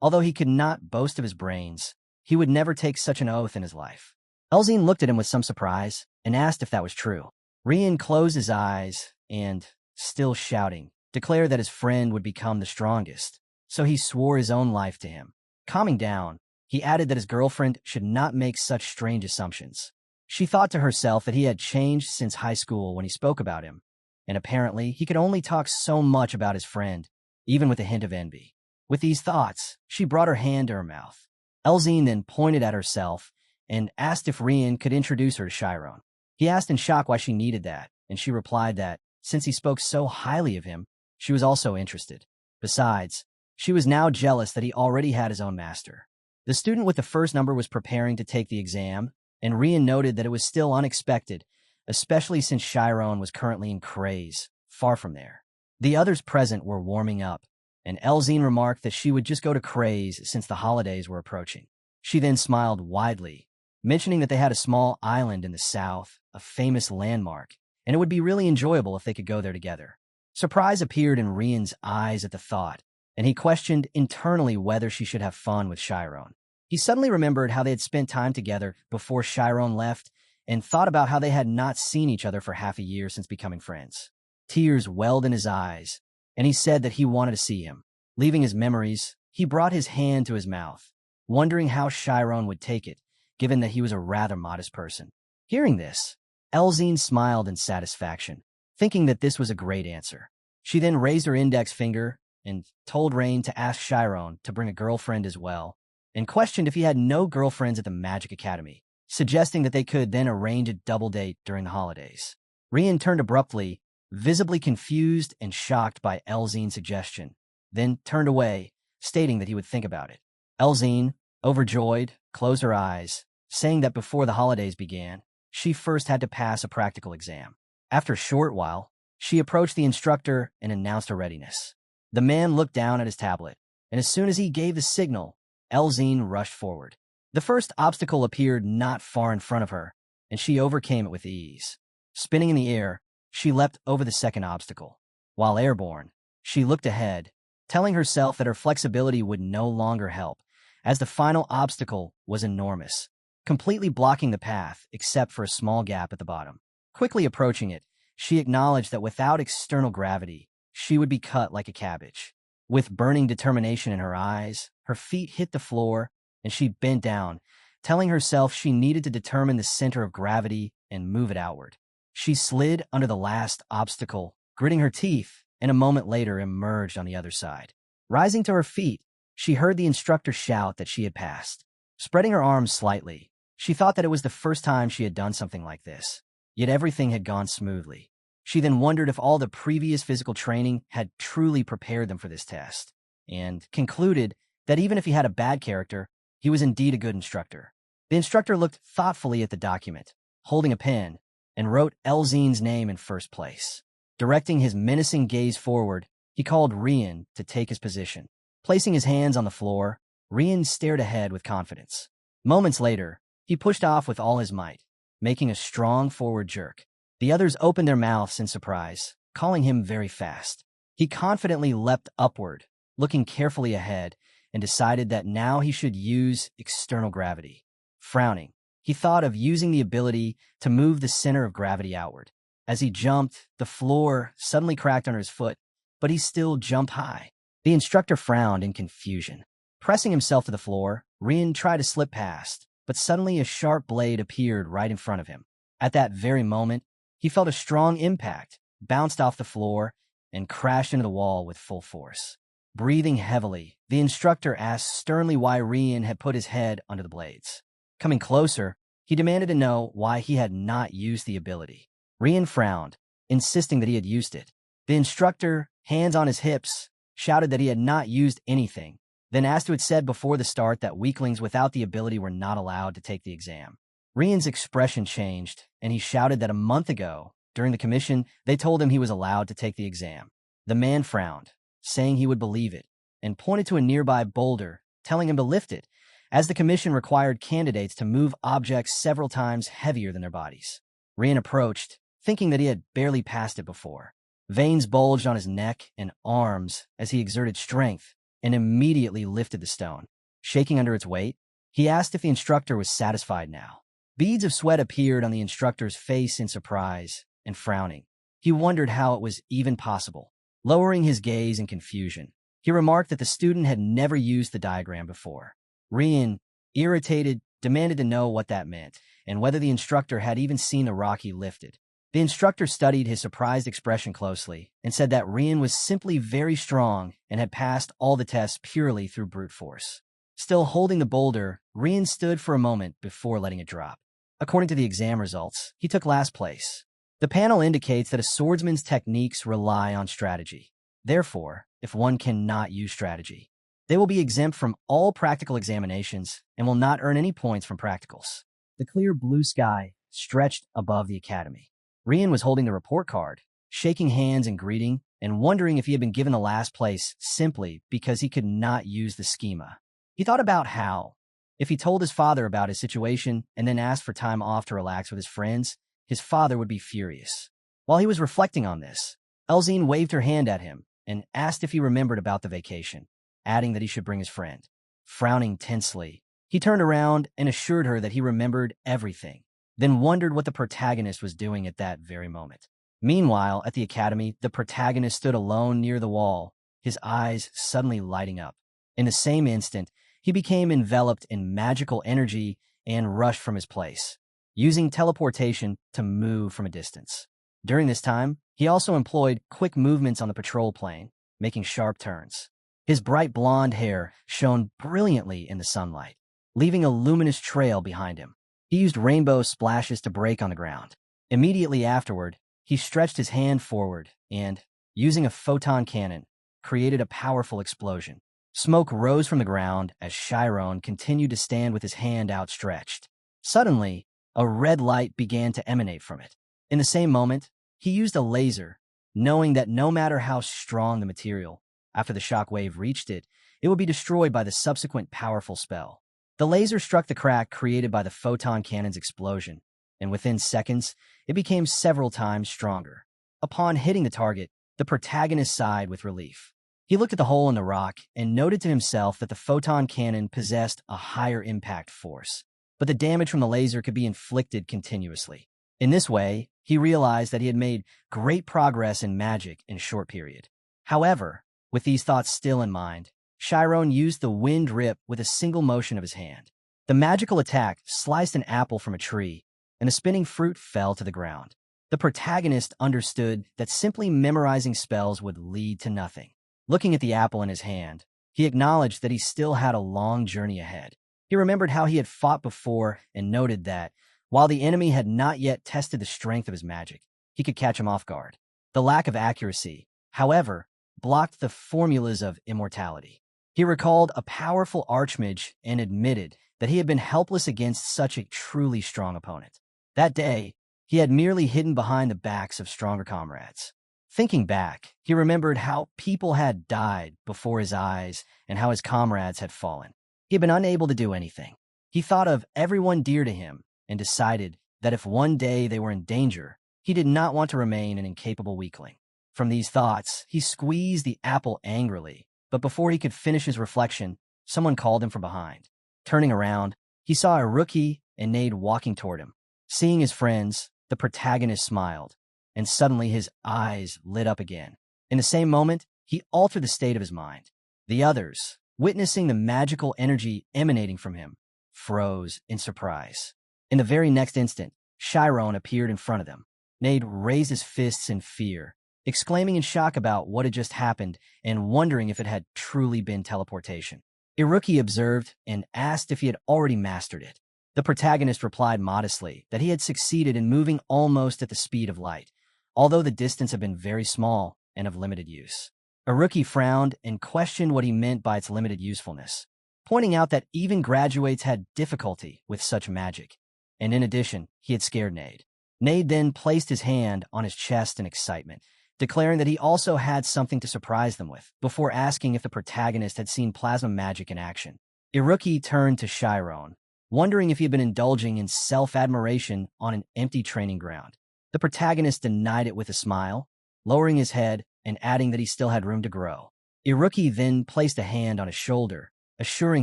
although he could not boast of his brains, he would never take such an oath in his life. Elzine looked at him with some surprise and asked if that was true. Rian closed his eyes and, still shouting, declared that his friend would become the strongest, so he swore his own life to him. Calming down, he added that his girlfriend should not make such strange assumptions. She thought to herself that he had changed since high school when he spoke about him, and apparently he could only talk so much about his friend, even with a hint of envy. With these thoughts, she brought her hand to her mouth. Elzine then pointed at herself and asked if Rian could introduce her to Shyron. He asked in shock why she needed that, and she replied that, since he spoke so highly of him, she was also interested. Besides, she was now jealous that he already had his own master. The student with the first number was preparing to take the exam, and Rian noted that it was still unexpected, especially since Shyron was currently in craze, far from there. The others present were warming up, and Elzine remarked that she would just go to craze since the holidays were approaching. She then smiled widely, mentioning that they had a small island in the south, a famous landmark, and it would be really enjoyable if they could go there together. Surprise appeared in Rian's eyes at the thought, and he questioned internally whether she should have fun with Shyron. He suddenly remembered how they had spent time together before Shyron left and thought about how they had not seen each other for half a year since becoming friends. Tears welled in his eyes, and he said that he wanted to see him. Leaving his memories, he brought his hand to his mouth, wondering how Shyron would take it, given that he was a rather modest person. Hearing this, Elzine smiled in satisfaction, thinking that this was a great answer. She then raised her index finger and told Rain to ask Shyron to bring a girlfriend as well, and questioned if he had no girlfriends at the Magic Academy, suggesting that they could then arrange a double date during the holidays. Rian turned abruptly, visibly confused and shocked by Elzine's suggestion, then turned away, stating that he would think about it. Elzine, overjoyed, closed her eyes, saying that before the holidays began, she first had to pass a practical exam. After a short while, she approached the instructor and announced her readiness. The man looked down at his tablet, and as soon as he gave the signal, Elzine rushed forward. The first obstacle appeared not far in front of her, and she overcame it with ease. Spinning in the air, she leapt over the second obstacle. While airborne, she looked ahead, telling herself that her flexibility would no longer help, as the final obstacle was enormous, completely blocking the path except for a small gap at the bottom. Quickly approaching it, she acknowledged that without external gravity, she would be cut like a cabbage. With burning determination in her eyes, her feet hit the floor, and she bent down, telling herself she needed to determine the center of gravity and move it outward. She slid under the last obstacle, gritting her teeth, and a moment later emerged on the other side. Rising to her feet, she heard the instructor shout that she had passed. Spreading her arms slightly, she thought that it was the first time she had done something like this, yet everything had gone smoothly. She then wondered if all the previous physical training had truly prepared them for this test, and concluded that even if he had a bad character, he was indeed a good instructor. The instructor looked thoughtfully at the document, holding a pen, and wrote Elzine's name in first place. Directing his menacing gaze forward, he called Rian to take his position. Placing his hands on the floor, Rian stared ahead with confidence. Moments later, he pushed off with all his might, making a strong forward jerk. The others opened their mouths in surprise, calling him very fast. He confidently leapt upward, looking carefully ahead, and decided that now he should use external gravity. Frowning, he thought of using the ability to move the center of gravity outward. As he jumped, the floor suddenly cracked under his foot, but he still jumped high. The instructor frowned in confusion. Pressing himself to the floor, Rian tried to slip past, but suddenly a sharp blade appeared right in front of him. At that very moment, he felt a strong impact, bounced off the floor, and crashed into the wall with full force. Breathing heavily, the instructor asked sternly why Rian had put his head under the blades. Coming closer, he demanded to know why he had not used the ability. Rian frowned, insisting that he had used it. The instructor, hands on his hips, shouted that he had not used anything, then asked who had said before the start that weaklings without the ability were not allowed to take the exam. Rian's expression changed, and he shouted that a month ago, during the commission, they told him he was allowed to take the exam. The man frowned, saying he would believe it, and pointed to a nearby boulder, telling him to lift it, as the commission required candidates to move objects several times heavier than their bodies. Rian approached, thinking that he had barely passed it before. Veins bulged on his neck and arms as he exerted strength and immediately lifted the stone. Shaking under its weight, he asked if the instructor was satisfied now. Beads of sweat appeared on the instructor's face in surprise and frowning. He wondered how it was even possible. Lowering his gaze in confusion, he remarked that the student had never used the diagram before. Rian, irritated, demanded to know what that meant and whether the instructor had even seen the rock he lifted. The instructor studied his surprised expression closely and said that Rian was simply very strong and had passed all the tests purely through brute force. Still holding the boulder, Rian stood for a moment before letting it drop. According to the exam results, he took last place. The panel indicates that a swordsman's techniques rely on strategy. Therefore, if one cannot use strategy, they will be exempt from all practical examinations and will not earn any points from practicals. The clear blue sky stretched above the academy. Rian was holding the report card, shaking hands and greeting, and wondering if he had been given the last place simply because he could not use the schema. He thought about how, if he told his father about his situation and then asked for time off to relax with his friends, his father would be furious. While he was reflecting on this, Elzine waved her hand at him and asked if he remembered about the vacation, adding that he should bring his friend. Frowning tensely, he turned around and assured her that he remembered everything, then wondered what the protagonist was doing at that very moment. Meanwhile, at the academy, the protagonist stood alone near the wall, his eyes suddenly lighting up. In the same instant, he became enveloped in magical energy and rushed from his place, using teleportation to move from a distance. During this time, he also employed quick movements on the patrol plane, making sharp turns. His bright blonde hair shone brilliantly in the sunlight, leaving a luminous trail behind him. He used rainbow splashes to break on the ground. Immediately afterward, he stretched his hand forward and, using a photon cannon, created a powerful explosion. Smoke rose from the ground as Shyron continued to stand with his hand outstretched. Suddenly, a red light began to emanate from it. In the same moment, he used a laser, knowing that no matter how strong the material, after the shock wave reached it, it would be destroyed by the subsequent powerful spell. The laser struck the crack created by the photon cannon's explosion, and within seconds, it became several times stronger. Upon hitting the target, the protagonist sighed with relief. He looked at the hole in the rock and noted to himself that the photon cannon possessed a higher impact force, but the damage from the laser could be inflicted continuously. In this way, he realized that he had made great progress in magic in a short period. However, with these thoughts still in mind, Shyron used the wind rip with a single motion of his hand. The magical attack sliced an apple from a tree, and the spinning fruit fell to the ground. The protagonist understood that simply memorizing spells would lead to nothing. Looking at the apple in his hand, he acknowledged that he still had a long journey ahead. He remembered how he had fought before and noted that, while the enemy had not yet tested the strength of his magic, he could catch him off guard. The lack of accuracy, however, blocked the formulas of immortality. He recalled a powerful archmage and admitted that he had been helpless against such a truly strong opponent. That day, he had merely hidden behind the backs of stronger comrades. Thinking back, he remembered how people had died before his eyes and how his comrades had fallen. He had been unable to do anything. He thought of everyone dear to him and decided that if one day they were in danger, he did not want to remain an incapable weakling. From these thoughts, he squeezed the apple angrily, but before he could finish his reflection, someone called him from behind. Turning around, he saw a rookie and Nade walking toward him. Seeing his friends, the protagonist smiled, and suddenly his eyes lit up again. In the same moment, he altered the state of his mind. The others, witnessing the magical energy emanating from him, froze in surprise. In the very next instant, Shyron appeared in front of them. Nade raised his fists in fear, exclaiming in shock about what had just happened and wondering if it had truly been teleportation. Iruki observed and asked if he had already mastered it. The protagonist replied modestly that he had succeeded in moving almost at the speed of light, although the distance had been very small and of limited use. Iruki frowned and questioned what he meant by its limited usefulness, pointing out that even graduates had difficulty with such magic, and in addition, he had scared Nade. Nade then placed his hand on his chest in excitement, declaring that he also had something to surprise them with, before asking if the protagonist had seen plasma magic in action. Iruki turned to Shyron, wondering if he had been indulging in self-admiration on an empty training ground. The protagonist denied it with a smile, lowering his head and adding that he still had room to grow. Iruki then placed a hand on his shoulder, assuring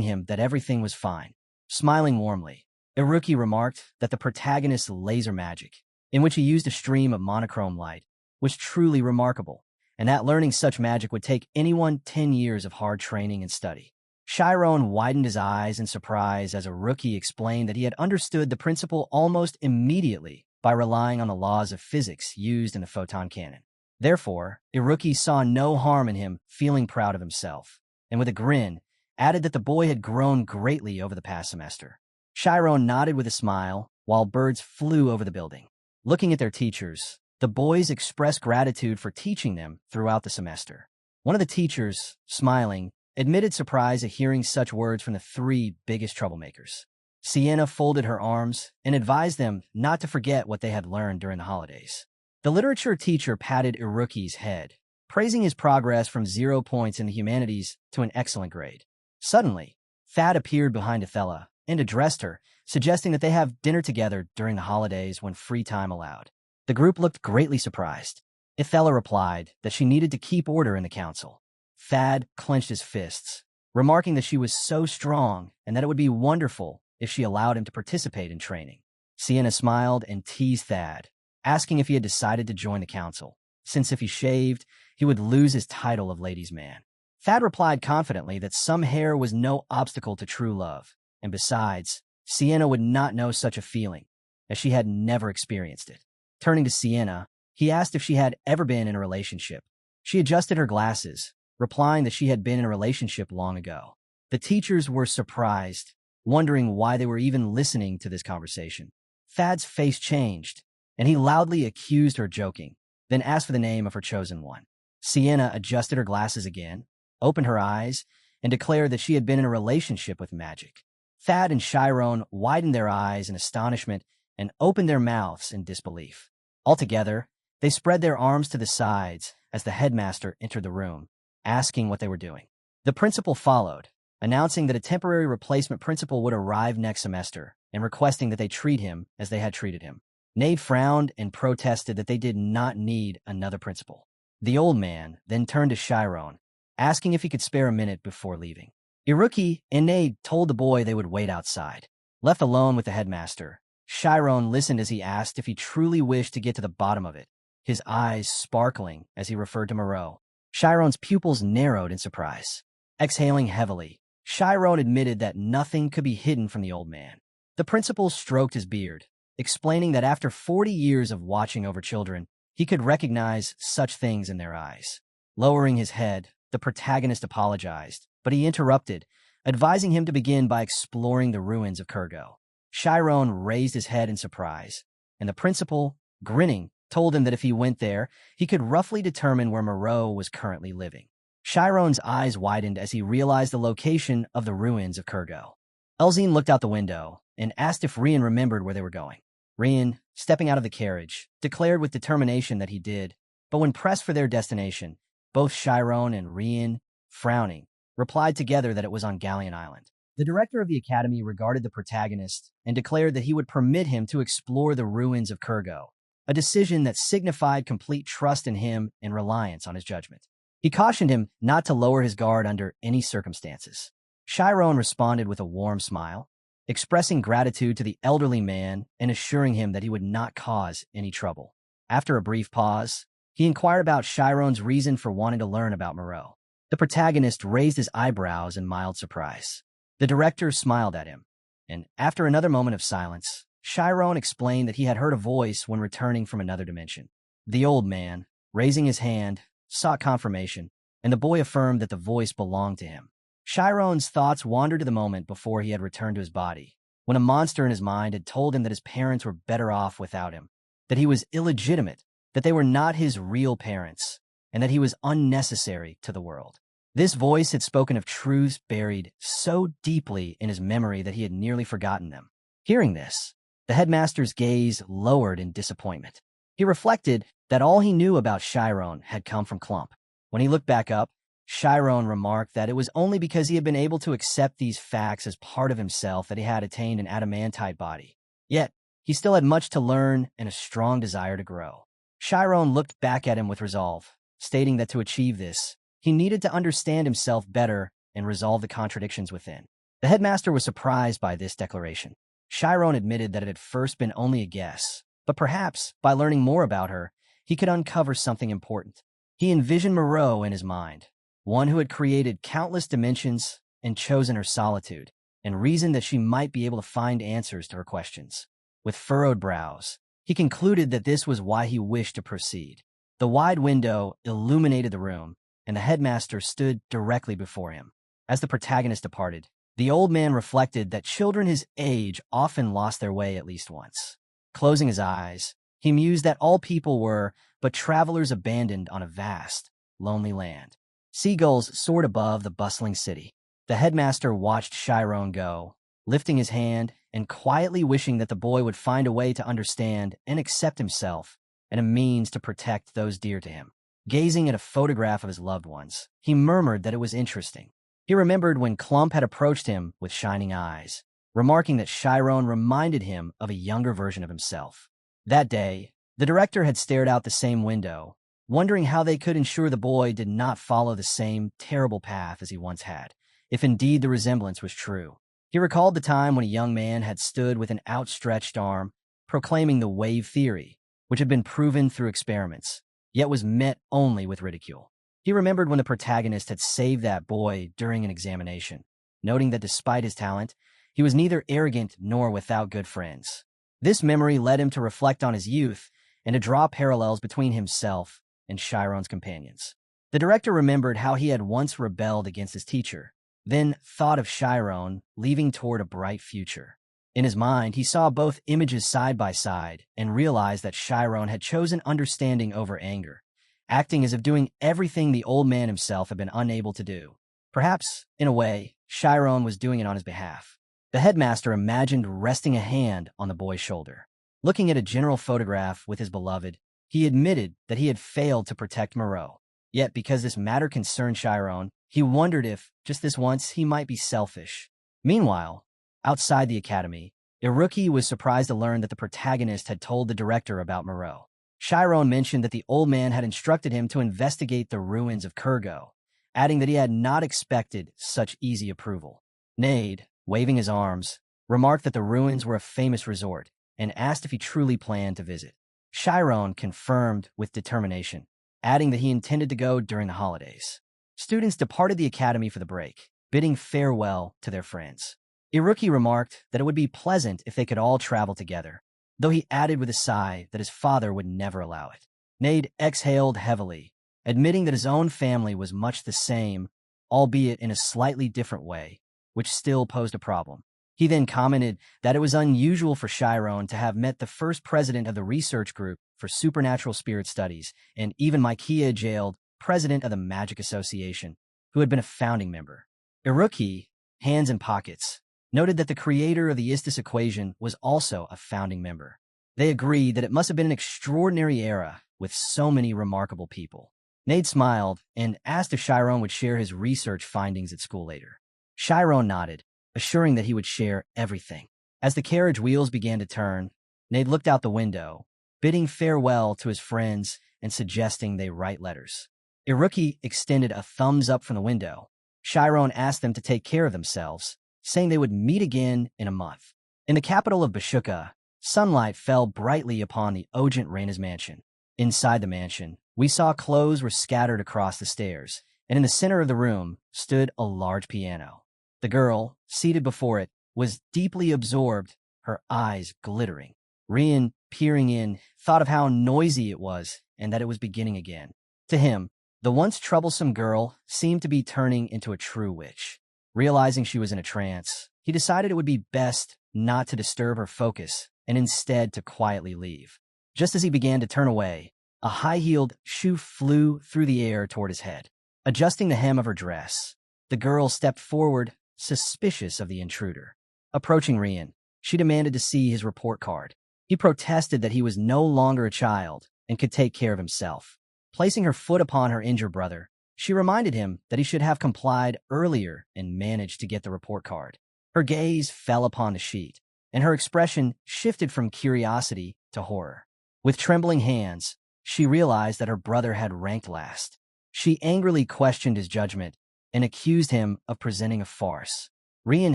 him that everything was fine. Smiling warmly, Iruki remarked that the protagonist's laser magic, in which he used a stream of monochrome light, was truly remarkable, and that learning such magic would take anyone 10 years of hard training and study. Shyron widened his eyes in surprise as Iruki explained that he had understood the principle almost immediately by relying on the laws of physics used in the photon cannon. Therefore, Iruki saw no harm in him feeling proud of himself, and with a grin, added that the boy had grown greatly over the past semester. Shyron nodded with a smile, while birds flew over the building. Looking at their teachers, the boys expressed gratitude for teaching them throughout the semester. One of the teachers, smiling, admitted surprise at hearing such words from the three biggest troublemakers. Sienna folded her arms and advised them not to forget what they had learned during the holidays. The literature teacher patted Iruki's head, praising his progress from 0 points in the humanities to an excellent grade. Suddenly, Thad appeared behind Athela and addressed her, suggesting that they have dinner together during the holidays when free time allowed. The group looked greatly surprised. Athela replied that she needed to keep order in the council. Thad clenched his fists, remarking that she was so strong and that it would be wonderful if she allowed him to participate in training. Sienna smiled and teased Thad, asking if he had decided to join the council, since if he shaved, he would lose his title of ladies' man. Thad replied confidently that some hair was no obstacle to true love, and besides, Sienna would not know such a feeling, as she had never experienced it. Turning to Sienna, he asked if she had ever been in a relationship. She adjusted her glasses, replying that she had been in a relationship long ago. The teachers were surprised, wondering why they were even listening to this conversation. Thad's face changed, and he loudly accused her joking, then asked for the name of her chosen one. Sienna adjusted her glasses again, opened her eyes, and declared that she had been in a relationship with Magic. Thad and Shyron widened their eyes in astonishment and opened their mouths in disbelief. Altogether, they spread their arms to the sides as the headmaster entered the room, asking what they were doing. The principal followed, announcing that a temporary replacement principal would arrive next semester and requesting that they treat him as they had treated him. Nade frowned and protested that they did not need another principal. The old man then turned to Shyron, asking if he could spare a minute before leaving. Iruki and Nade told the boy they would wait outside. Left alone with the headmaster, Shyron listened as he asked if he truly wished to get to the bottom of it, his eyes sparkling as he referred to Moreau. Shyron's pupils narrowed in surprise. Exhaling heavily, Shyron admitted that nothing could be hidden from the old man. The principal stroked his beard, explaining that after 40 years of watching over children, he could recognize such things in their eyes. Lowering his head, the protagonist apologized, but he interrupted, advising him to begin by exploring the ruins of Kurgo. Shyron raised his head in surprise, and the principal, grinning, told him that if he went there, he could roughly determine where Moreau was currently living. Shyron's eyes widened as he realized the location of the ruins of Kurgo. Elzine looked out the window and asked if Rian remembered where they were going. Rian, stepping out of the carriage, declared with determination that he did, but when pressed for their destination, both Shyron and Rian, frowning, replied together that it was on Galleon Island. The director of the academy regarded the protagonist and declared that he would permit him to explore the ruins of Kurgo, a decision that signified complete trust in him and reliance on his judgment. He cautioned him not to lower his guard under any circumstances. Shyron responded with a warm smile, expressing gratitude to the elderly man and assuring him that he would not cause any trouble. After a brief pause, he inquired about Shyron's reason for wanting to learn about Moreau. The protagonist raised his eyebrows in mild surprise. The director smiled at him, and after another moment of silence, Shyron explained that he had heard a voice when returning from another dimension. The old man, raising his hand, sought confirmation, and the boy affirmed that the voice belonged to him. Shyron's thoughts wandered to the moment before he had returned to his body, when a monster in his mind had told him that his parents were better off without him, that he was illegitimate, that they were not his real parents, and that he was unnecessary to the world. This voice had spoken of truths buried so deeply in his memory that he had nearly forgotten them. Hearing this, the headmaster's gaze lowered in disappointment. He reflected that all he knew about Shyron had come from Clump. When he looked back up, Shyron remarked that it was only because he had been able to accept these facts as part of himself that he had attained an adamantite body. Yet, he still had much to learn and a strong desire to grow. Shyron looked back at him with resolve, stating that to achieve this, he needed to understand himself better and resolve the contradictions within. The headmaster was surprised by this declaration. Shyron admitted that it had first been only a guess, but perhaps, by learning more about her, he could uncover something important. He envisioned Moreau in his mind, one who had created countless dimensions and chosen her solitude, and reasoned that she might be able to find answers to her questions. With furrowed brows, he concluded that this was why he wished to proceed. The wide window illuminated the room, and the headmaster stood directly before him. As the protagonist departed, the old man reflected that children his age often lost their way at least once. Closing his eyes, he mused that all people were but travelers abandoned on a vast, lonely land. Seagulls soared above the bustling city. The headmaster watched Shyron go, lifting his hand and quietly wishing that the boy would find a way to understand and accept himself and a means to protect those dear to him. Gazing at a photograph of his loved ones, he murmured that it was interesting. He remembered when Clump had approached him with shining eyes, remarking that Shyron reminded him of a younger version of himself. That day, the director had stared out the same window, wondering how they could ensure the boy did not follow the same terrible path as he once had, if indeed the resemblance was true. He recalled the time when a young man had stood with an outstretched arm, proclaiming the wave theory, which had been proven through experiments, yet was met only with ridicule. He remembered when the protagonist had saved that boy during an examination, noting that despite his talent, he was neither arrogant nor without good friends. This memory led him to reflect on his youth and to draw parallels between himself and Shyron's companions. The director remembered how he had once rebelled against his teacher, then thought of Shyron leaving toward a bright future. In his mind, he saw both images side by side and realized that Shyron had chosen understanding over anger, acting as if doing everything the old man himself had been unable to do. Perhaps, in a way, Shyron was doing it on his behalf. The headmaster imagined resting a hand on the boy's shoulder. Looking at a general photograph with his beloved, he admitted that he had failed to protect Moreau. Yet, because this matter concerned Shyron, he wondered if, just this once, he might be selfish. Meanwhile, outside the academy, Iruki was surprised to learn that the protagonist had told the director about Moreau. Shyron mentioned that the old man had instructed him to investigate the ruins of Kurgo, adding that he had not expected such easy approval. Nade, waving his arms, remarked that the ruins were a famous resort and asked if he truly planned to visit. Shyron confirmed with determination, adding that he intended to go during the holidays. Students departed the academy for the break, bidding farewell to their friends. Iruki remarked that it would be pleasant if they could all travel together, though he added with a sigh that his father would never allow it. Nade exhaled heavily, admitting that his own family was much the same, albeit in a slightly different way, which still posed a problem. He then commented that it was unusual for Shyron to have met the first president of the research group for supernatural spirit studies, and even Micaiah jailed president of the Magic Association, who had been a founding member. Iruki, hands in pockets, noted that the creator of the Istis equation was also a founding member. They agreed that it must have been an extraordinary era with so many remarkable people. Nade smiled and asked if Shyron would share his research findings at school later. Shyron nodded, assuring that he would share everything. As the carriage wheels began to turn, Nade looked out the window, bidding farewell to his friends and suggesting they write letters. Iruki extended a thumbs up from the window. Shyron asked them to take care of themselves, saying they would meet again in a month. In the capital of Bashuka, sunlight fell brightly upon the Ogent Reina's mansion. Inside the mansion, we saw clothes were scattered across the stairs, and in the center of the room stood a large piano. The girl, seated before it, was deeply absorbed, her eyes glittering. Rian, peering in, thought of how noisy it was and that it was beginning again. To him, the once troublesome girl seemed to be turning into a true witch. Realizing she was in a trance, he decided it would be best not to disturb her focus and instead to quietly leave. Just as he began to turn away, a high-heeled shoe flew through the air toward his head. Adjusting the hem of her dress, the girl stepped forward, suspicious of the intruder. Approaching Rian, she demanded to see his report card. He protested that he was no longer a child and could take care of himself. Placing her foot upon her injured brother, she reminded him that he should have complied earlier and managed to get the report card. Her gaze fell upon the sheet, and her expression shifted from curiosity to horror. With trembling hands, she realized that her brother had ranked last. She angrily questioned his judgment and accused him of presenting a farce. Rian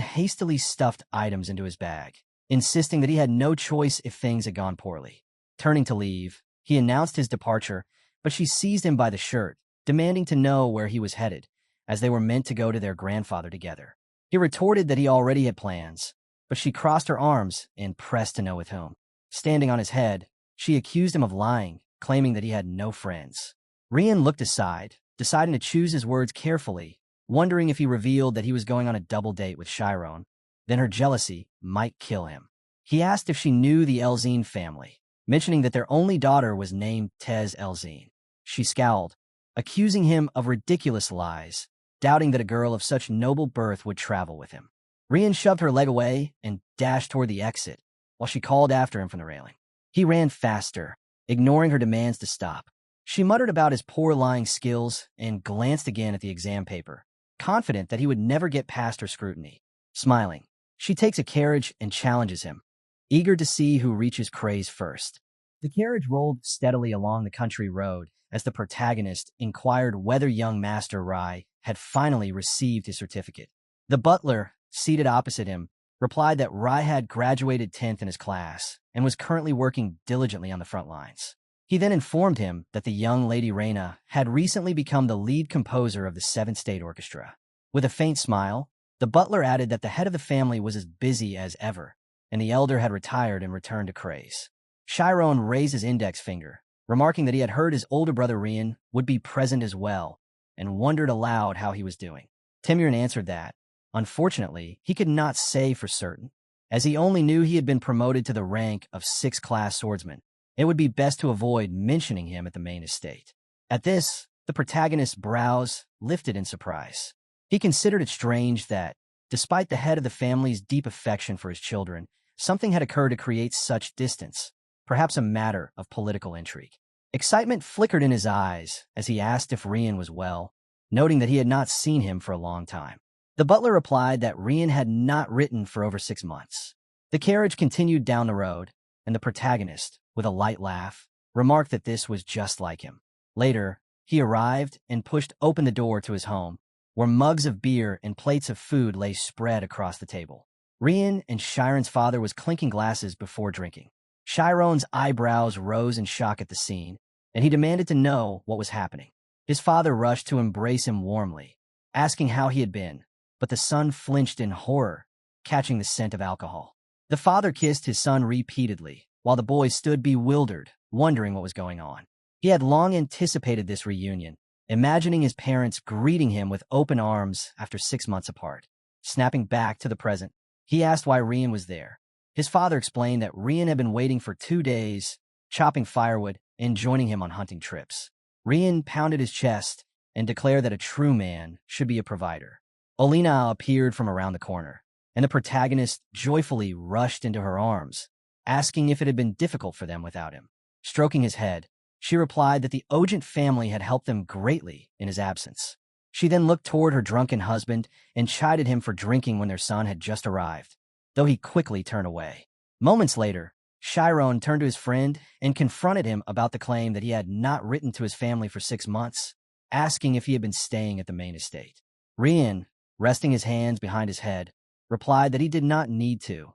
hastily stuffed items into his bag, insisting that he had no choice if things had gone poorly. Turning to leave, he announced his departure, but she seized him by the shirt, demanding to know where he was headed, as they were meant to go to their grandfather together. He retorted that he already had plans, but she crossed her arms and pressed to know with whom. Standing on his head, she accused him of lying, claiming that he had no friends. Rian looked aside, deciding to choose his words carefully, wondering if he revealed that he was going on a double date with Shyron, then her jealousy might kill him. He asked if she knew the Elzine family, mentioning that their only daughter was named Tez Elzine. She scowled, accusing him of ridiculous lies, doubting that a girl of such noble birth would travel with him. Rian shoved her leg away and dashed toward the exit, while she called after him from the railing. He ran faster, ignoring her demands to stop. She muttered about his poor lying skills and glanced again at the exam paper, confident that he would never get past her scrutiny. Smiling, she takes a carriage and challenges him, eager to see who reaches Craze first. The carriage rolled steadily along the country road as the protagonist inquired whether young Master Rai had finally received his certificate. The butler, seated opposite him, replied that Rai had graduated 10th in his class and was currently working diligently on the front lines. He then informed him that the young Lady Reina had recently become the lead composer of the Seventh State Orchestra. With a faint smile, the butler added that the head of the family was as busy as ever, and the elder had retired and returned to Craze. Shyron raised his index finger, remarking that he had heard his older brother Rian would be present as well, and wondered aloud how he was doing. Timurin answered that, unfortunately, he could not say for certain, as he only knew he had been promoted to the rank of 6th class swordsman. It would be best to avoid mentioning him at the main estate. At this, the protagonist's brows lifted in surprise. He considered it strange that, despite the head of the family's deep affection for his children, something had occurred to create such distance, perhaps a matter of political intrigue. Excitement flickered in his eyes as he asked if Rian was well, noting that he had not seen him for a long time. The butler replied that Rian had not written for over 6 months. The carriage continued down the road, and the protagonist, with a light laugh, remarked that this was just like him. Later, he arrived and pushed open the door to his home, where mugs of beer and plates of food lay spread across the table. Rian and Shyron's father was clinking glasses before drinking. Shyron's eyebrows rose in shock at the scene, and he demanded to know what was happening. His father rushed to embrace him warmly, asking how he had been, but the son flinched in horror, catching the scent of alcohol. The father kissed his son repeatedly, while the boy stood bewildered, wondering what was going on. He had long anticipated this reunion, imagining his parents greeting him with open arms after 6 months apart. Snapping back to the present, he asked why Rian was there. His father explained that Rian had been waiting for 2 days, chopping firewood and joining him on hunting trips. Rian pounded his chest and declared that a true man should be a provider. Olina appeared from around the corner, and the protagonist joyfully rushed into her arms, asking if it had been difficult for them without him. Stroking his head, she replied that the Ogent family had helped them greatly in his absence. She then looked toward her drunken husband and chided him for drinking when their son had just arrived, though he quickly turned away. Moments later, Shyron turned to his friend and confronted him about the claim that he had not written to his family for 6 months, asking if he had been staying at the main estate. Rian, resting his hands behind his head, replied that he did not need to.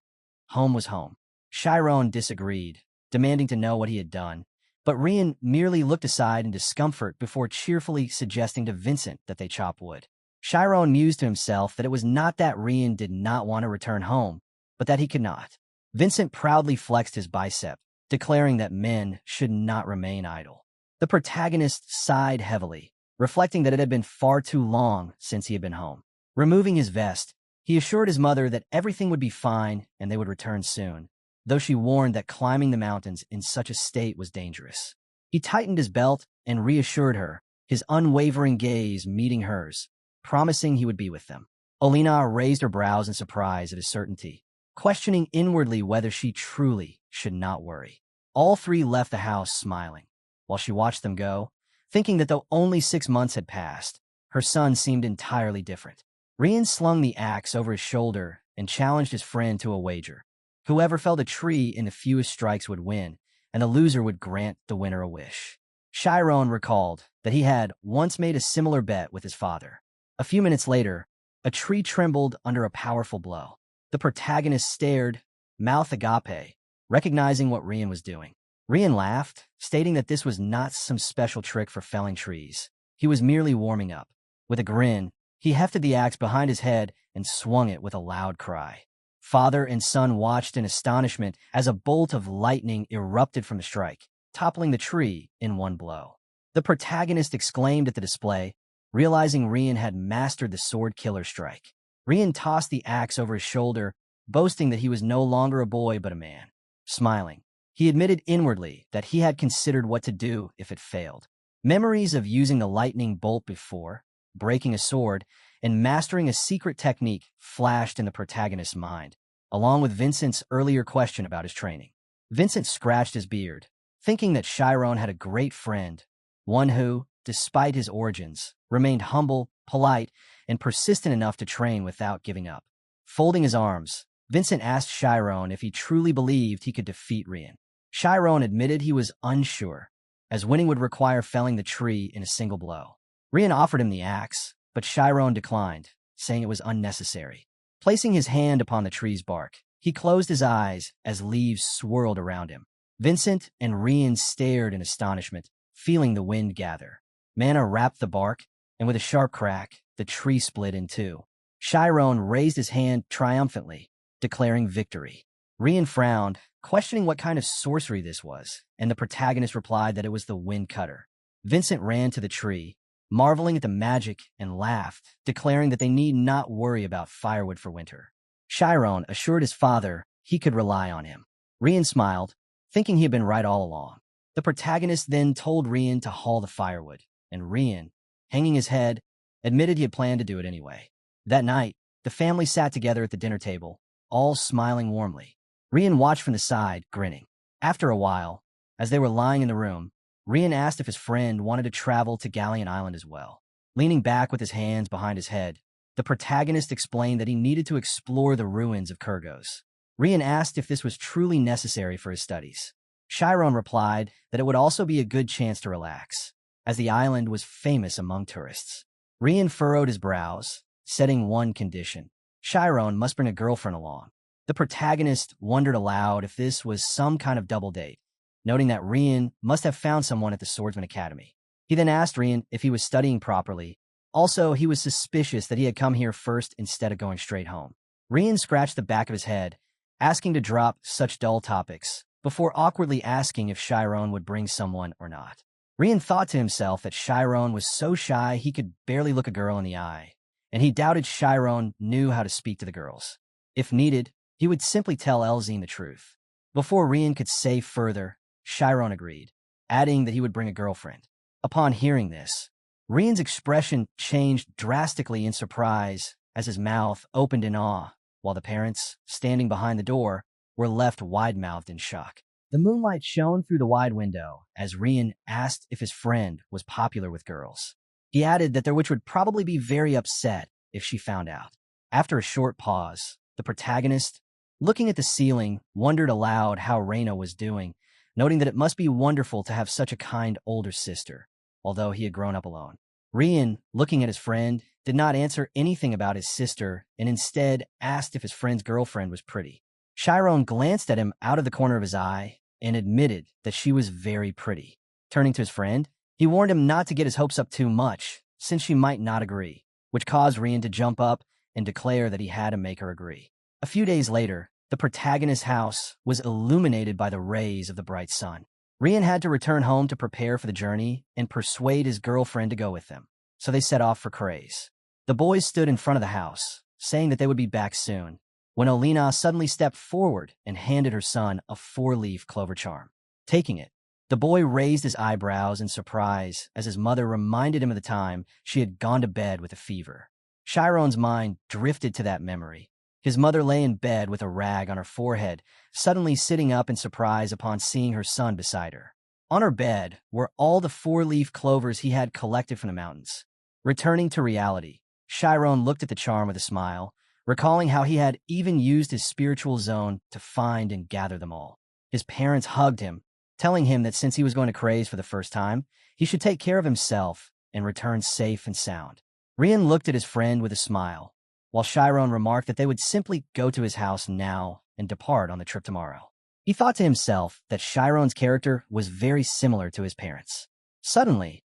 Home was home. Shyron disagreed, demanding to know what he had done, but Rian merely looked aside in discomfort before cheerfully suggesting to Vincent that they chop wood. Shyron mused to himself that it was not that Rian did not want to return home, but that he could not. Vincent proudly flexed his bicep, declaring that men should not remain idle. The protagonist sighed heavily, reflecting that it had been far too long since he had been home. Removing his vest, he assured his mother that everything would be fine and they would return soon, though she warned that climbing the mountains in such a state was dangerous. He tightened his belt and reassured her, his unwavering gaze meeting hers, promising he would be with them. Olina raised her brows in surprise at his certainty, questioning inwardly whether she truly should not worry. All three left the house smiling, while she watched them go, thinking that though only 6 months had passed, her son seemed entirely different. Rian slung the axe over his shoulder and challenged his friend to a wager. Whoever felled a tree in the fewest strikes would win, and the loser would grant the winner a wish. Shyron recalled that he had once made a similar bet with his father. A few minutes later, a tree trembled under a powerful blow. The protagonist stared, mouth agape, recognizing what Rian was doing. Rian laughed, stating that this was not some special trick for felling trees. He was merely warming up. With a grin, he hefted the axe behind his head and swung it with a loud cry. Father and son watched in astonishment as a bolt of lightning erupted from the strike, toppling the tree in one blow. The protagonist exclaimed at the display, realizing Rian had mastered the sword killer strike. Rian tossed the axe over his shoulder, boasting that he was no longer a boy but a man. Smiling, he admitted inwardly that he had considered what to do if it failed. Memories of using the lightning bolt before, breaking a sword, and mastering a secret technique flashed in the protagonist's mind, along with Vincent's earlier question about his training. Vincent scratched his beard, thinking that Shyron had a great friend, one who, despite his origins, remained humble, polite, and persistent enough to train without giving up. Folding his arms, Vincent asked Shyron if he truly believed he could defeat Rian. Shyron admitted he was unsure, as winning would require felling the tree in a single blow. Rian offered him the axe, but Shyron declined, saying it was unnecessary. Placing his hand upon the tree's bark, he closed his eyes as leaves swirled around him. Vincent and Rian stared in astonishment, feeling the wind gather. Mana wrapped the bark, and with a sharp crack, the tree split in two. Shyron raised his hand triumphantly, declaring victory. Rian frowned, questioning what kind of sorcery this was, and the protagonist replied that it was the wind cutter. Vincent ran to the tree, marveling at the magic, and laughed, declaring that they need not worry about firewood for winter. Shyron assured his father he could rely on him. Rian smiled, thinking he had been right all along. The protagonist then told Rian to haul the firewood, and Rian, hanging his head, admitted he had planned to do it anyway. That night, the family sat together at the dinner table, all smiling warmly. Rian watched from the side, grinning. After a while, as they were lying in the room, Rian asked if his friend wanted to travel to Galleon Island as well. Leaning back with his hands behind his head, the protagonist explained that he needed to explore the ruins of Kurgos. Rian asked if this was truly necessary for his studies. Shyron replied that it would also be a good chance to relax, as the island was famous among tourists. Rian furrowed his brows, setting one condition. Shyron must bring a girlfriend along. The protagonist wondered aloud if this was some kind of double date, noting that Rian must have found someone at the Swordsman Academy. He then asked Rian if he was studying properly. Also, he was suspicious that he had come here first instead of going straight home. Rian scratched the back of his head, asking to drop such dull topics, before awkwardly asking if Shyron would bring someone or not. Rian thought to himself that Shyron was so shy he could barely look a girl in the eye, and he doubted Shyron knew how to speak to the girls. If needed, he would simply tell Elzine the truth. Before Rian could say further, Shyron agreed, adding that he would bring a girlfriend. Upon hearing this, Rian's expression changed drastically in surprise as his mouth opened in awe, while the parents, standing behind the door, were left wide-mouthed in shock. The moonlight shone through the wide window as Rian asked if his friend was popular with girls. He added that their witch would probably be very upset if she found out. After a short pause, the protagonist, looking at the ceiling, wondered aloud how Reyna was doing, noting that it must be wonderful to have such a kind older sister, although he had grown up alone. Rian, looking at his friend, did not answer anything about his sister and instead asked if his friend's girlfriend was pretty. Shyron glanced at him out of the corner of his eye and admitted that she was very pretty. Turning to his friend, he warned him not to get his hopes up too much, since she might not agree, which caused Rian to jump up and declare that he had to make her agree. A few days later, the protagonist's house was illuminated by the rays of the bright sun. Rian had to return home to prepare for the journey and persuade his girlfriend to go with them, so they set off for Craze. The boys stood in front of the house, saying that they would be back soon, when Olina suddenly stepped forward and handed her son a 4-leaf clover charm. Taking it, the boy raised his eyebrows in surprise as his mother reminded him of the time she had gone to bed with a fever. Shyron's mind drifted to that memory. His mother lay in bed with a rag on her forehead, suddenly sitting up in surprise upon seeing her son beside her. On her bed were all the 4-leaf clovers he had collected from the mountains. Returning to reality, Shyron looked at the charm with a smile, recalling how he had even used his spiritual zone to find and gather them all. His parents hugged him, telling him that since he was going to Craze for the first time, he should take care of himself and return safe and sound. Rian looked at his friend with a smile, while Shyron remarked that they would simply go to his house now and depart on the trip tomorrow. He thought to himself that Shyron's character was very similar to his parents. Suddenly,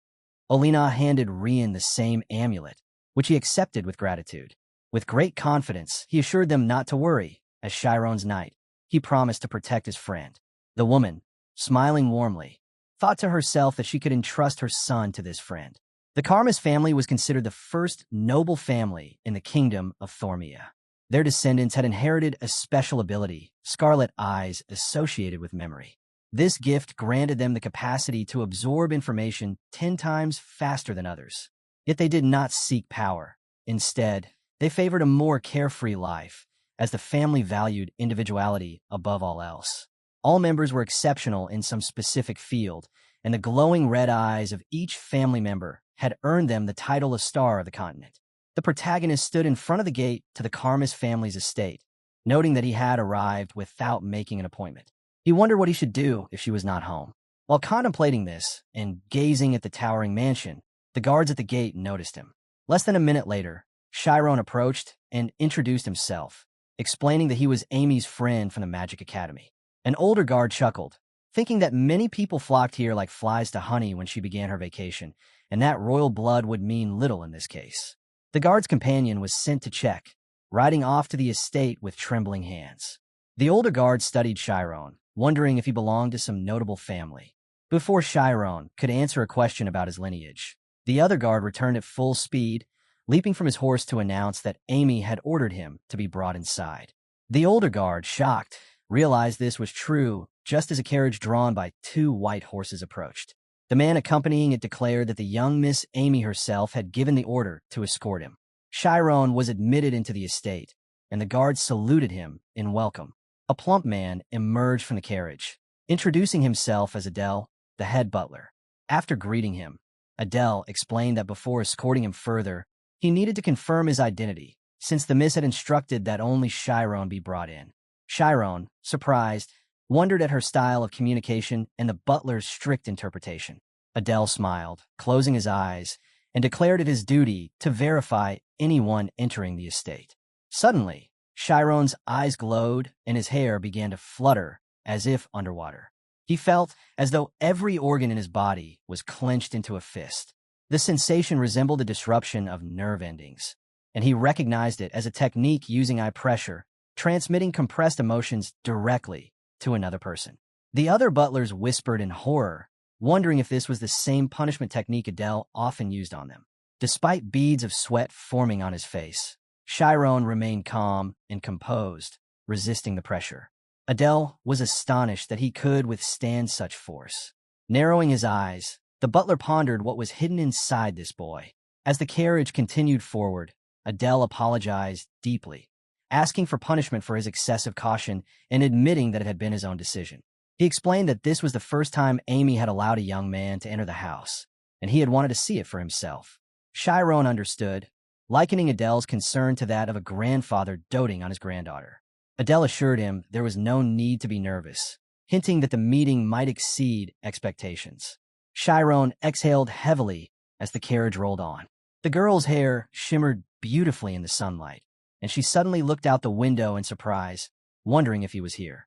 Olina handed Rian the same amulet, which he accepted with gratitude. With great confidence, he assured them not to worry. As Shyron's knight, he promised to protect his friend. The woman, smiling warmly, thought to herself that she could entrust her son to this friend. The Karmas family was considered the first noble family in the kingdom of Thormia. Their descendants had inherited a special ability, scarlet eyes associated with memory. This gift granted them the capacity to absorb information 10 times faster than others. Yet they did not seek power. Instead, they favored a more carefree life, as the family valued individuality above all else. All members were exceptional in some specific field, and the glowing red eyes of each family member had earned them the title of Star of the Continent. The protagonist stood in front of the gate to the Karmas family's estate, noting that he had arrived without making an appointment. He wondered what he should do if she was not home. While contemplating this and gazing at the towering mansion, the guards at the gate noticed him. Less than a minute later, Shyron approached and introduced himself, explaining that he was Amy's friend from the Magic Academy. An older guard chuckled, thinking that many people flocked here like flies to honey when she began her vacation, and that royal blood would mean little in this case. The guard's companion was sent to check, riding off to the estate with trembling hands. The older guard studied Shyron, wondering if he belonged to some notable family. Before Shyron could answer a question about his lineage, the other guard returned at full speed, leaping from his horse to announce that Amy had ordered him to be brought inside. The older guard, shocked, realized this was true just as a carriage drawn by 2 white horses approached. The man accompanying it declared that the young Miss Amy herself had given the order to escort him. Shyron was admitted into the estate, and the guards saluted him in welcome. A plump man emerged from the carriage, introducing himself as Adele, the head butler. After greeting him, Adele explained that before escorting him further, he needed to confirm his identity, since the miss had instructed that only Shyron be brought in. Shyron, surprised, wondered at her style of communication and the butler's strict interpretation. Adele smiled, closing his eyes, and declared it his duty to verify anyone entering the estate. Suddenly, Shyron's eyes glowed and his hair began to flutter as if underwater. He felt as though every organ in his body was clenched into a fist. The sensation resembled a disruption of nerve endings, and he recognized it as a technique using eye pressure, transmitting compressed emotions directly to another person. The other butlers whispered in horror, wondering if this was the same punishment technique Adele often used on them. Despite beads of sweat forming on his face, Shyron remained calm and composed, resisting the pressure. Adele was astonished that he could withstand such force. Narrowing his eyes, the butler pondered what was hidden inside this boy. As the carriage continued forward, Adele apologized deeply, asking for punishment for his excessive caution and admitting that it had been his own decision. He explained that this was the first time Amy had allowed a young man to enter the house, and he had wanted to see it for himself. Shyron understood, likening Adele's concern to that of a grandfather doting on his granddaughter. Adele assured him there was no need to be nervous, hinting that the meeting might exceed expectations. Shyron exhaled heavily as the carriage rolled on. The girl's hair shimmered beautifully in the sunlight, and she suddenly looked out the window in surprise, wondering if he was here.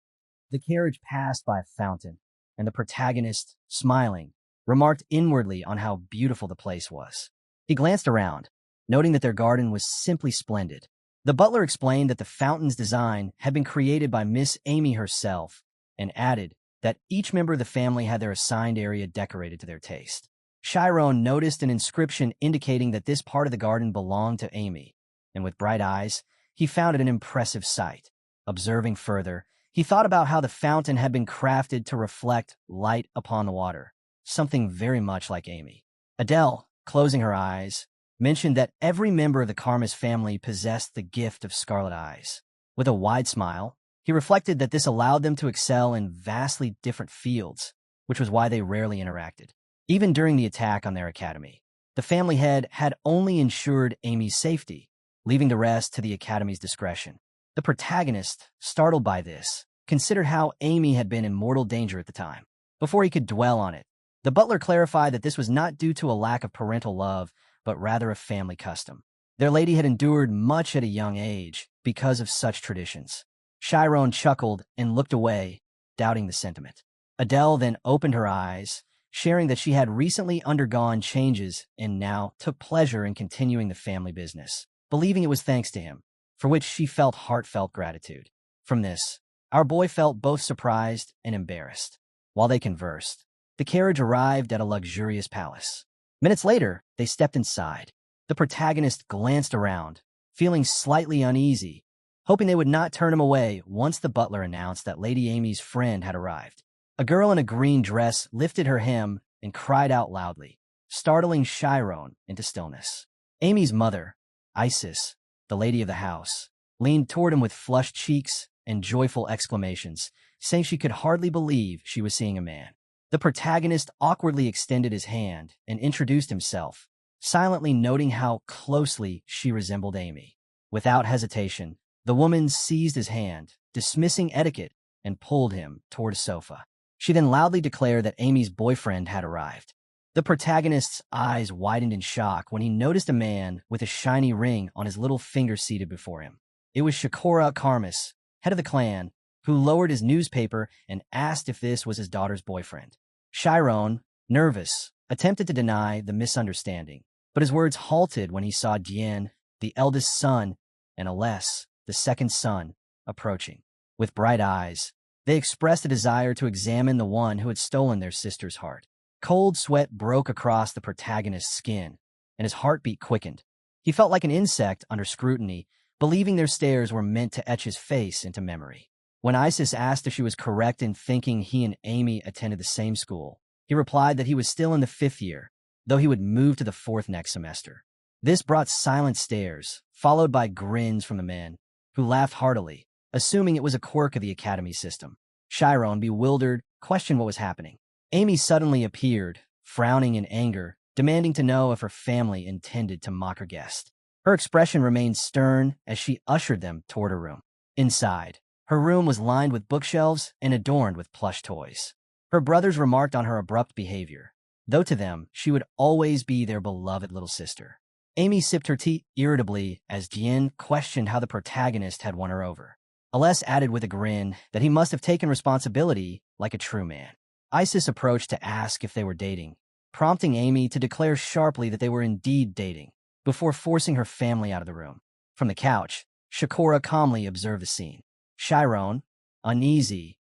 The carriage passed by a fountain, and the protagonist, smiling, remarked inwardly on how beautiful the place was. He glanced around, noting that their garden was simply splendid. The butler explained that the fountain's design had been created by Miss Amy herself, and added that each member of the family had their assigned area decorated to their taste. Shyron noticed an inscription indicating that this part of the garden belonged to Amy, and with bright eyes, he found it an impressive sight. Observing further, he thought about how the fountain had been crafted to reflect light upon the water, something very much like Amy. Adele, closing her eyes, mentioned that every member of the Karmas family possessed the gift of scarlet eyes. With a wide smile, he reflected that this allowed them to excel in vastly different fields, which was why they rarely interacted. Even during the attack on their academy, the family head had only ensured Amy's safety, leaving the rest to the academy's discretion. The protagonist, startled by this, considered how Amy had been in mortal danger at the time. Before he could dwell on it, the butler clarified that this was not due to a lack of parental love, but rather a family custom. Their lady had endured much at a young age because of such traditions. Shyron chuckled and looked away, doubting the sentiment. Adele then opened her eyes, sharing that she had recently undergone changes and now took pleasure in continuing the family business, believing it was thanks to him, for which she felt heartfelt gratitude. From this, our boy felt both surprised and embarrassed. While they conversed, the carriage arrived at a luxurious palace. Minutes later, they stepped inside. The protagonist glanced around, feeling slightly uneasy, hoping they would not turn him away once the butler announced that Lady Amy's friend had arrived. A girl in a green dress lifted her hem and cried out loudly, startling Shyron into stillness. Amy's mother, Isis, the lady of the house, leaned toward him with flushed cheeks and joyful exclamations, saying she could hardly believe she was seeing a man. The protagonist awkwardly extended his hand and introduced himself, silently noting how closely she resembled Amy. Without hesitation, the woman seized his hand, dismissing etiquette, and pulled him toward a sofa. She then loudly declared that Amy's boyfriend had arrived. The protagonist's eyes widened in shock when he noticed a man with a shiny ring on his little finger seated before him. It was Shakora Karmas, head of the clan, who lowered his newspaper and asked if this was his daughter's boyfriend. Shyron, nervous, attempted to deny the misunderstanding, but his words halted when he saw Dien, the eldest son, and Aless, the second son, approaching. With bright eyes, they expressed a desire to examine the one who had stolen their sister's heart. Cold sweat broke across the protagonist's skin, and his heartbeat quickened. He felt like an insect under scrutiny, believing their stares were meant to etch his face into memory. When Isis asked if she was correct in thinking he and Amy attended the same school, he replied that he was still in the 5th year, though he would move to the 4th next semester. This brought silent stares, followed by grins from the men, who laughed heartily, assuming it was a quirk of the academy system. Shyron, bewildered, questioned what was happening. Amy suddenly appeared, frowning in anger, demanding to know if her family intended to mock her guest. Her expression remained stern as she ushered them toward her room. Inside, her room was lined with bookshelves and adorned with plush toys. Her brothers remarked on her abrupt behavior, though to them she would always be their beloved little sister. Amy sipped her tea irritably as Dien questioned how the protagonist had won her over. Aless added with a grin that he must have taken responsibility like a true man. Isis approached to ask if they were dating, prompting Amy to declare sharply that they were indeed dating, before forcing her family out of the room. From the couch, Shakora calmly observed the scene. Shyron, uneasy,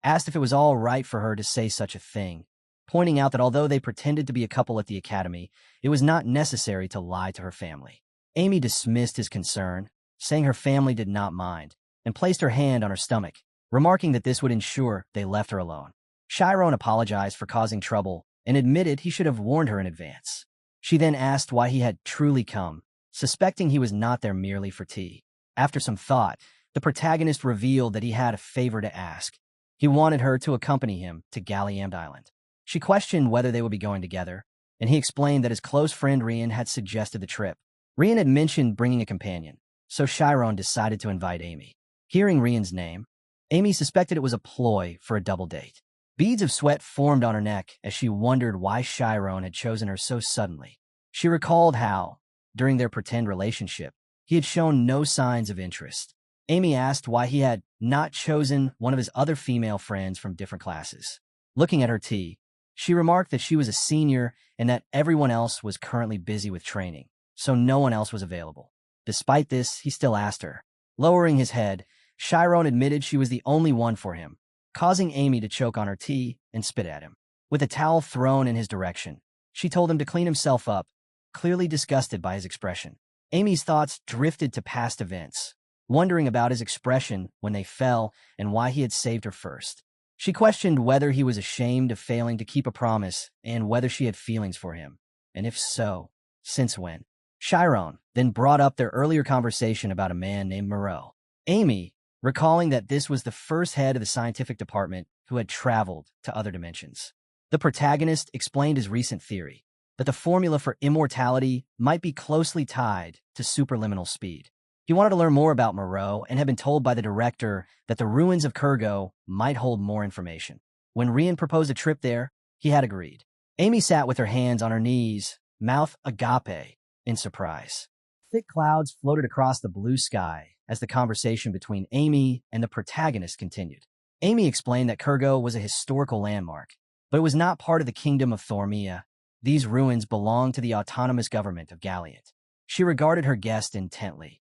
asked if it was all right for her to say such a thing, pointing out that although they pretended to be a couple at the academy, it was not necessary to lie to her family. Amy dismissed his concern, saying her family did not mind, and placed her hand on her stomach, remarking that this would ensure they left her alone. Shyron apologized for causing trouble and admitted he should have warned her in advance. She then asked why he had truly come, suspecting he was not there merely for tea. After some thought, the protagonist revealed that he had a favor to ask. He wanted her to accompany him to Galliamd Island. She questioned whether they would be going together, and he explained that his close friend Rian had suggested the trip. Rian had mentioned bringing a companion, so Shyron decided to invite Amy. Hearing Rian's name, Amy suspected it was a ploy for a double date. Beads of sweat formed on her neck as she wondered why Shyron had chosen her so suddenly. She recalled how, during their pretend relationship, he had shown no signs of interest. Amy asked why he had not chosen one of his other female friends from different classes. Looking at her tea, she remarked that she was a senior and that everyone else was currently busy with training, so no one else was available. Despite this, he still asked her. Lowering his head, Shyron admitted she was the only one for him, causing Amy to choke on her tea and spit at him. With a towel thrown in his direction, she told him to clean himself up, clearly disgusted by his expression. Amy's thoughts drifted to past events, wondering about his expression when they fell and why he had saved her first. She questioned whether he was ashamed of failing to keep a promise and whether she had feelings for him, and if so, since when. Shyron then brought up their earlier conversation about a man named Moreau. Amy, recalling that this was the first head of the scientific department who had traveled to other dimensions. The protagonist explained his recent theory, that the formula for immortality might be closely tied to superliminal speed. He wanted to learn more about Moreau and had been told by the director that the ruins of Kurgo might hold more information. When Rian proposed a trip there, he had agreed. Amy sat with her hands on her knees, mouth agape, in surprise. Thick clouds floated across the blue sky as the conversation between Amy and the protagonist continued. Amy explained that Kurgo was a historical landmark, but it was not part of the kingdom of Thormia. These ruins belonged to the autonomous government of Galliant. She regarded her guest intently,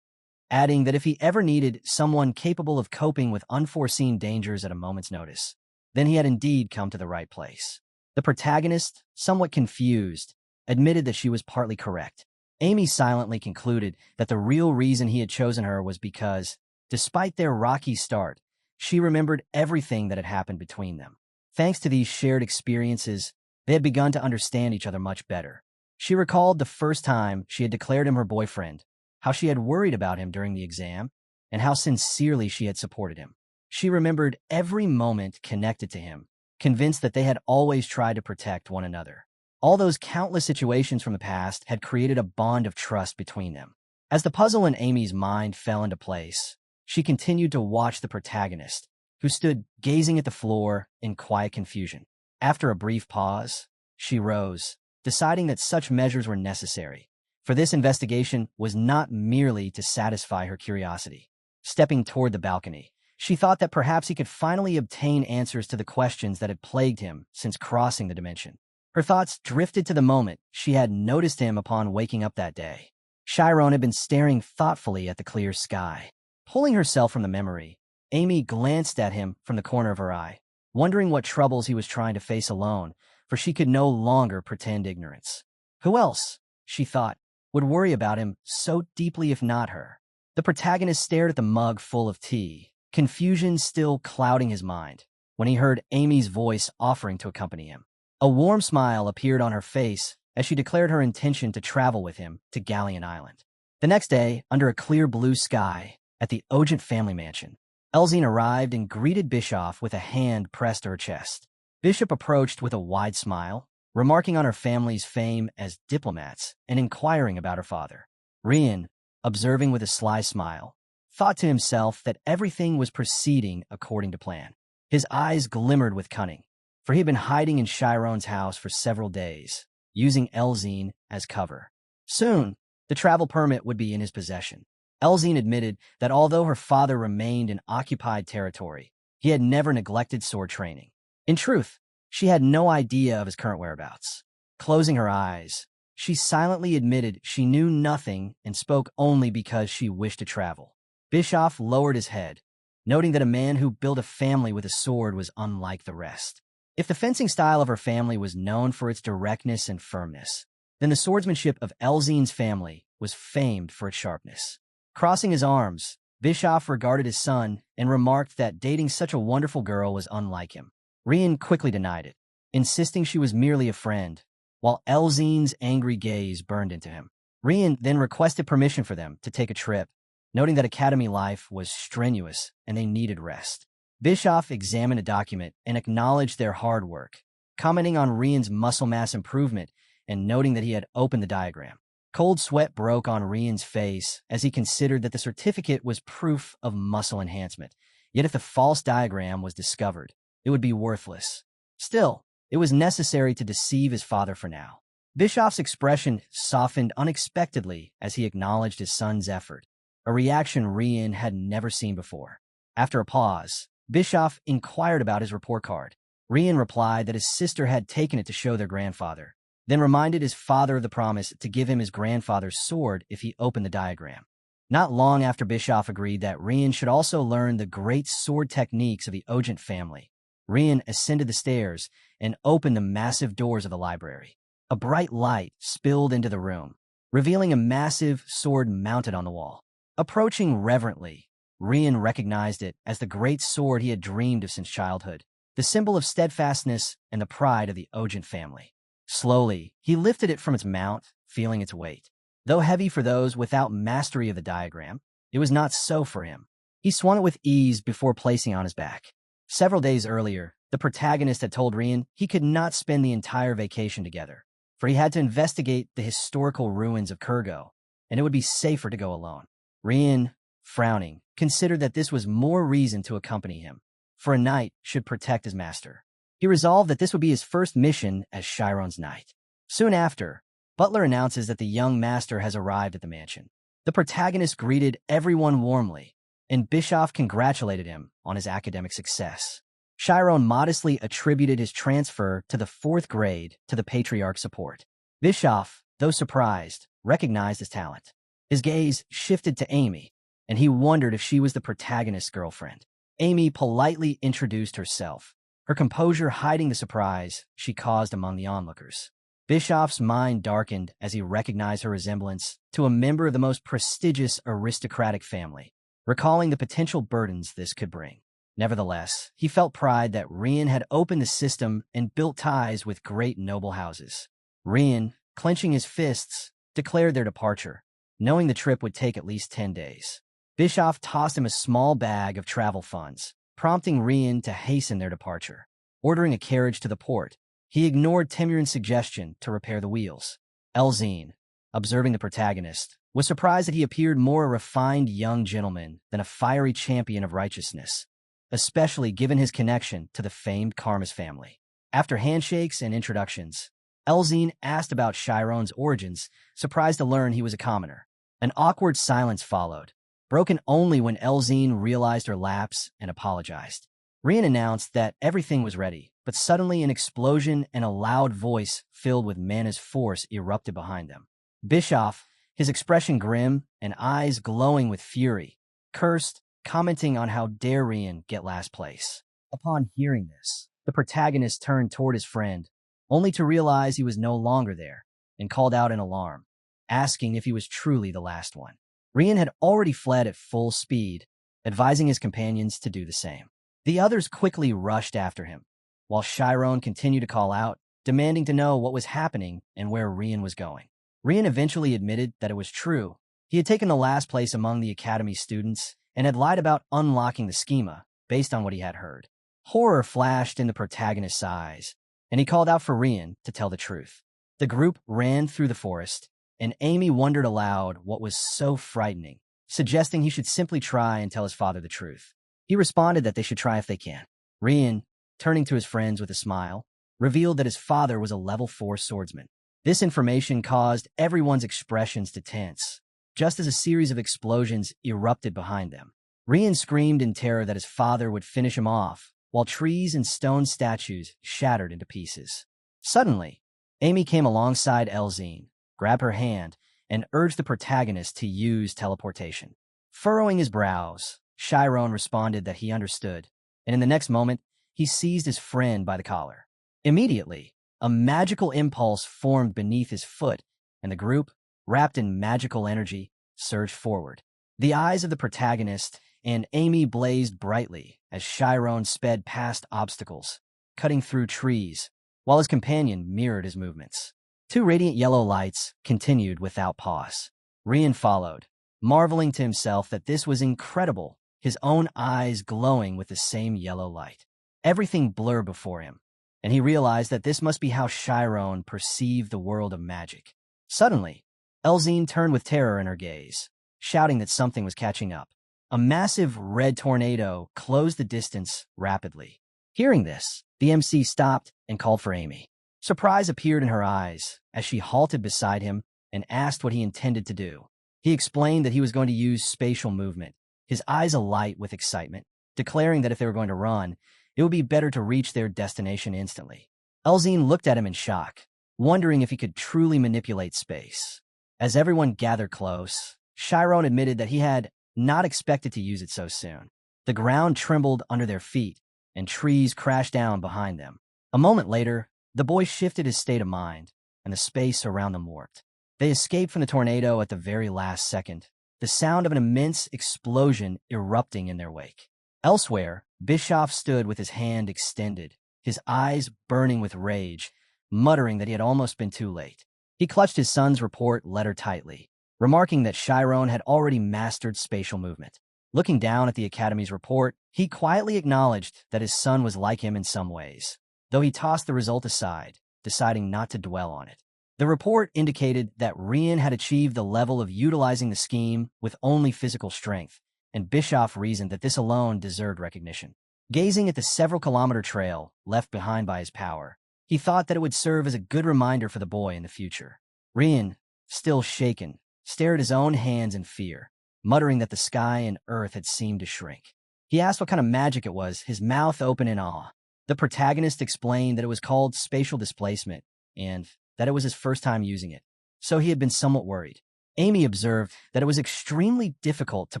adding that if he ever needed someone capable of coping with unforeseen dangers at a moment's notice, then he had indeed come to the right place. The protagonist, somewhat confused, admitted that she was partly correct. Amy silently concluded that the real reason he had chosen her was because, despite their rocky start, she remembered everything that had happened between them. Thanks to these shared experiences, they had begun to understand each other much better. She recalled the first time she had declared him her boyfriend, how she had worried about him during the exam, and how sincerely she had supported him. She remembered every moment connected to him, convinced that they had always tried to protect one another. All those countless situations from the past had created a bond of trust between them. As the puzzle in Amy's mind fell into place, she continued to watch the protagonist, who stood gazing at the floor in quiet confusion. After a brief pause, she rose, deciding that such measures were necessary, for this investigation was not merely to satisfy her curiosity. Stepping toward the balcony, she thought that perhaps he could finally obtain answers to the questions that had plagued him since crossing the dimension. Her thoughts drifted to the moment she had noticed him upon waking up that day. Shyron had been staring thoughtfully at the clear sky. Pulling herself from the memory, Amy glanced at him from the corner of her eye, wondering what troubles he was trying to face alone, for she could no longer pretend ignorance. Who else, she thought, would worry about him so deeply if not her? The protagonist stared at the mug full of tea, confusion still clouding his mind, when he heard Amy's voice offering to accompany him. A warm smile appeared on her face as she declared her intention to travel with him to Galleon Island. The next day, under a clear blue sky, at the Ogent family mansion, Elzine arrived and greeted Bischoff with a hand pressed to her chest. Bishop approached with a wide smile, remarking on her family's fame as diplomats and inquiring about her father. Rian, observing with a sly smile, thought to himself that everything was proceeding according to plan. His eyes glimmered with cunning, for he had been hiding in Shyron's house for several days, using Elzine as cover. Soon, the travel permit would be in his possession. Elzine admitted that although her father remained in occupied territory, he had never neglected sword training. In truth, she had no idea of his current whereabouts. Closing her eyes, she silently admitted she knew nothing and spoke only because she wished to travel. Bischoff lowered his head, noting that a man who built a family with a sword was unlike the rest. If the fencing style of her family was known for its directness and firmness, then the swordsmanship of Elzine's family was famed for its sharpness. Crossing his arms, Bischoff regarded his son and remarked that dating such a wonderful girl was unlike him. Rian quickly denied it, insisting she was merely a friend, while Elzine's angry gaze burned into him. Rian then requested permission for them to take a trip, noting that academy life was strenuous and they needed rest. Bischoff examined a document and acknowledged their hard work, commenting on Rian's muscle mass improvement and noting that he had opened the diagram. Cold sweat broke on Rian's face as he considered that the certificate was proof of muscle enhancement, yet if the false diagram was discovered, it would be worthless. Still, it was necessary to deceive his father for now. Bischoff's expression softened unexpectedly as he acknowledged his son's effort, a reaction Rian had never seen before. After a pause, Bischoff inquired about his report card. Rian replied that his sister had taken it to show their grandfather, then reminded his father of the promise to give him his grandfather's sword if he opened the diagram. Not long after Bischoff agreed that Rian should also learn the great sword techniques of the Ogent family, Rian ascended the stairs and opened the massive doors of the library. A bright light spilled into the room, revealing a massive sword mounted on the wall. Approaching reverently, Rian recognized it as the great sword he had dreamed of since childhood, the symbol of steadfastness and the pride of the Ogent family. Slowly, he lifted it from its mount, feeling its weight. Though heavy for those without mastery of the diagram, it was not so for him. He swung it with ease before placing it on his back. Several days earlier, the protagonist had told Rian he could not spend the entire vacation together, for he had to investigate the historical ruins of Kurgo, and it would be safer to go alone. Rian, frowning, considered that this was more reason to accompany him, for a knight should protect his master. He resolved that this would be his first mission as Shyron's knight. Soon after, Butler announces that the young master has arrived at the mansion. The protagonist greeted everyone warmly, and Bischoff congratulated him on his academic success. Shyron modestly attributed his transfer to the 4th grade to the patriarch's support. Bischoff, though surprised, recognized his talent. His gaze shifted to Amy, and he wondered if she was the protagonist's girlfriend. Amy politely introduced herself, her composure hiding the surprise she caused among the onlookers. Bischoff's mind darkened as he recognized her resemblance to a member of the most prestigious aristocratic family, recalling the potential burdens this could bring. Nevertheless, he felt pride that Rian had opened the system and built ties with great noble houses. Rian, clenching his fists, declared their departure, knowing the trip would take at least 10 days. Bischoff tossed him a small bag of travel funds, prompting Rian to hasten their departure. Ordering a carriage to the port, he ignored Timurin's suggestion to repair the wheels. Elzine, observing the protagonist, was surprised that he appeared more a refined young gentleman than a fiery champion of righteousness, especially given his connection to the famed Karmas family. After handshakes and introductions, Elzine asked about Shyron's origins, surprised to learn he was a commoner. An awkward silence followed, broken only when Elzine realized her lapse and apologized. Rian announced that everything was ready, but suddenly an explosion and a loud voice filled with mana's force erupted behind them. Bischoff, his expression grim and eyes glowing with fury, cursed, commenting on how dare Rian get last place. Upon hearing this, the protagonist turned toward his friend, only to realize he was no longer there, and called out in alarm, asking if he was truly the last one. Rian had already fled at full speed, advising his companions to do the same. The others quickly rushed after him, while Shyron continued to call out, demanding to know what was happening and where Rian was going. Rian eventually admitted that it was true. He had taken the last place among the academy students and had lied about unlocking the schema based on what he had heard. Horror flashed in the protagonist's eyes, and he called out for Rian to tell the truth. The group ran through the forest, and Amy wondered aloud what was so frightening, suggesting he should simply try and tell his father the truth. He responded that they should try if they can. Rian, turning to his friends with a smile, revealed that his father was a level 4 swordsman. This information caused everyone's expressions to tense, just as a series of explosions erupted behind them. Rian screamed in terror that his father would finish him off, while trees and stone statues shattered into pieces. Suddenly, Amy came alongside Elzine, grabbed her hand, and urged the protagonist to use teleportation. Furrowing his brows, Shyron responded that he understood, and in the next moment, he seized his friend by the collar. Immediately, a magical impulse formed beneath his foot, and the group, wrapped in magical energy, surged forward. The eyes of the protagonist and Amy blazed brightly as Shyron sped past obstacles, cutting through trees, while his companion mirrored his movements. 2 radiant yellow lights continued without pause. Rian followed, marveling to himself that this was incredible, his own eyes glowing with the same yellow light. Everything blurred before him, and he realized that this must be how Shyron perceived the world of magic. Suddenly, Elzine turned with terror in her gaze, shouting that something was catching up. A massive red tornado closed the distance rapidly. Hearing this, the MC stopped and called for Amy. Surprise appeared in her eyes as she halted beside him and asked what he intended to do. He explained that he was going to use spatial movement, his eyes alight with excitement, declaring that if they were going to run, it would be better to reach their destination instantly. Elzine looked at him in shock, wondering if he could truly manipulate space. As everyone gathered close, Shyron admitted that he had not expected to use it so soon. The ground trembled under their feet, and trees crashed down behind them. A moment later, the boy shifted his state of mind, and the space around them warped. They escaped from the tornado at the very last second, the sound of an immense explosion erupting in their wake. Elsewhere, Bischoff stood with his hand extended, his eyes burning with rage, muttering that he had almost been too late. He clutched his son's report letter tightly, remarking that Shyron had already mastered spatial movement. Looking down at the Academy's report, he quietly acknowledged that his son was like him in some ways, though he tossed the result aside, deciding not to dwell on it. The report indicated that Rian had achieved the level of utilizing the scheme with only physical strength, and Bischoff reasoned that this alone deserved recognition. Gazing at the several-kilometer trail left behind by his power, he thought that it would serve as a good reminder for the boy in the future. Rian, still shaken, stared at his own hands in fear, muttering that the sky and earth had seemed to shrink. He asked what kind of magic it was, his mouth open in awe. The protagonist explained that it was called spatial displacement, and that it was his first time using it, so he had been somewhat worried. Amy observed that it was extremely difficult to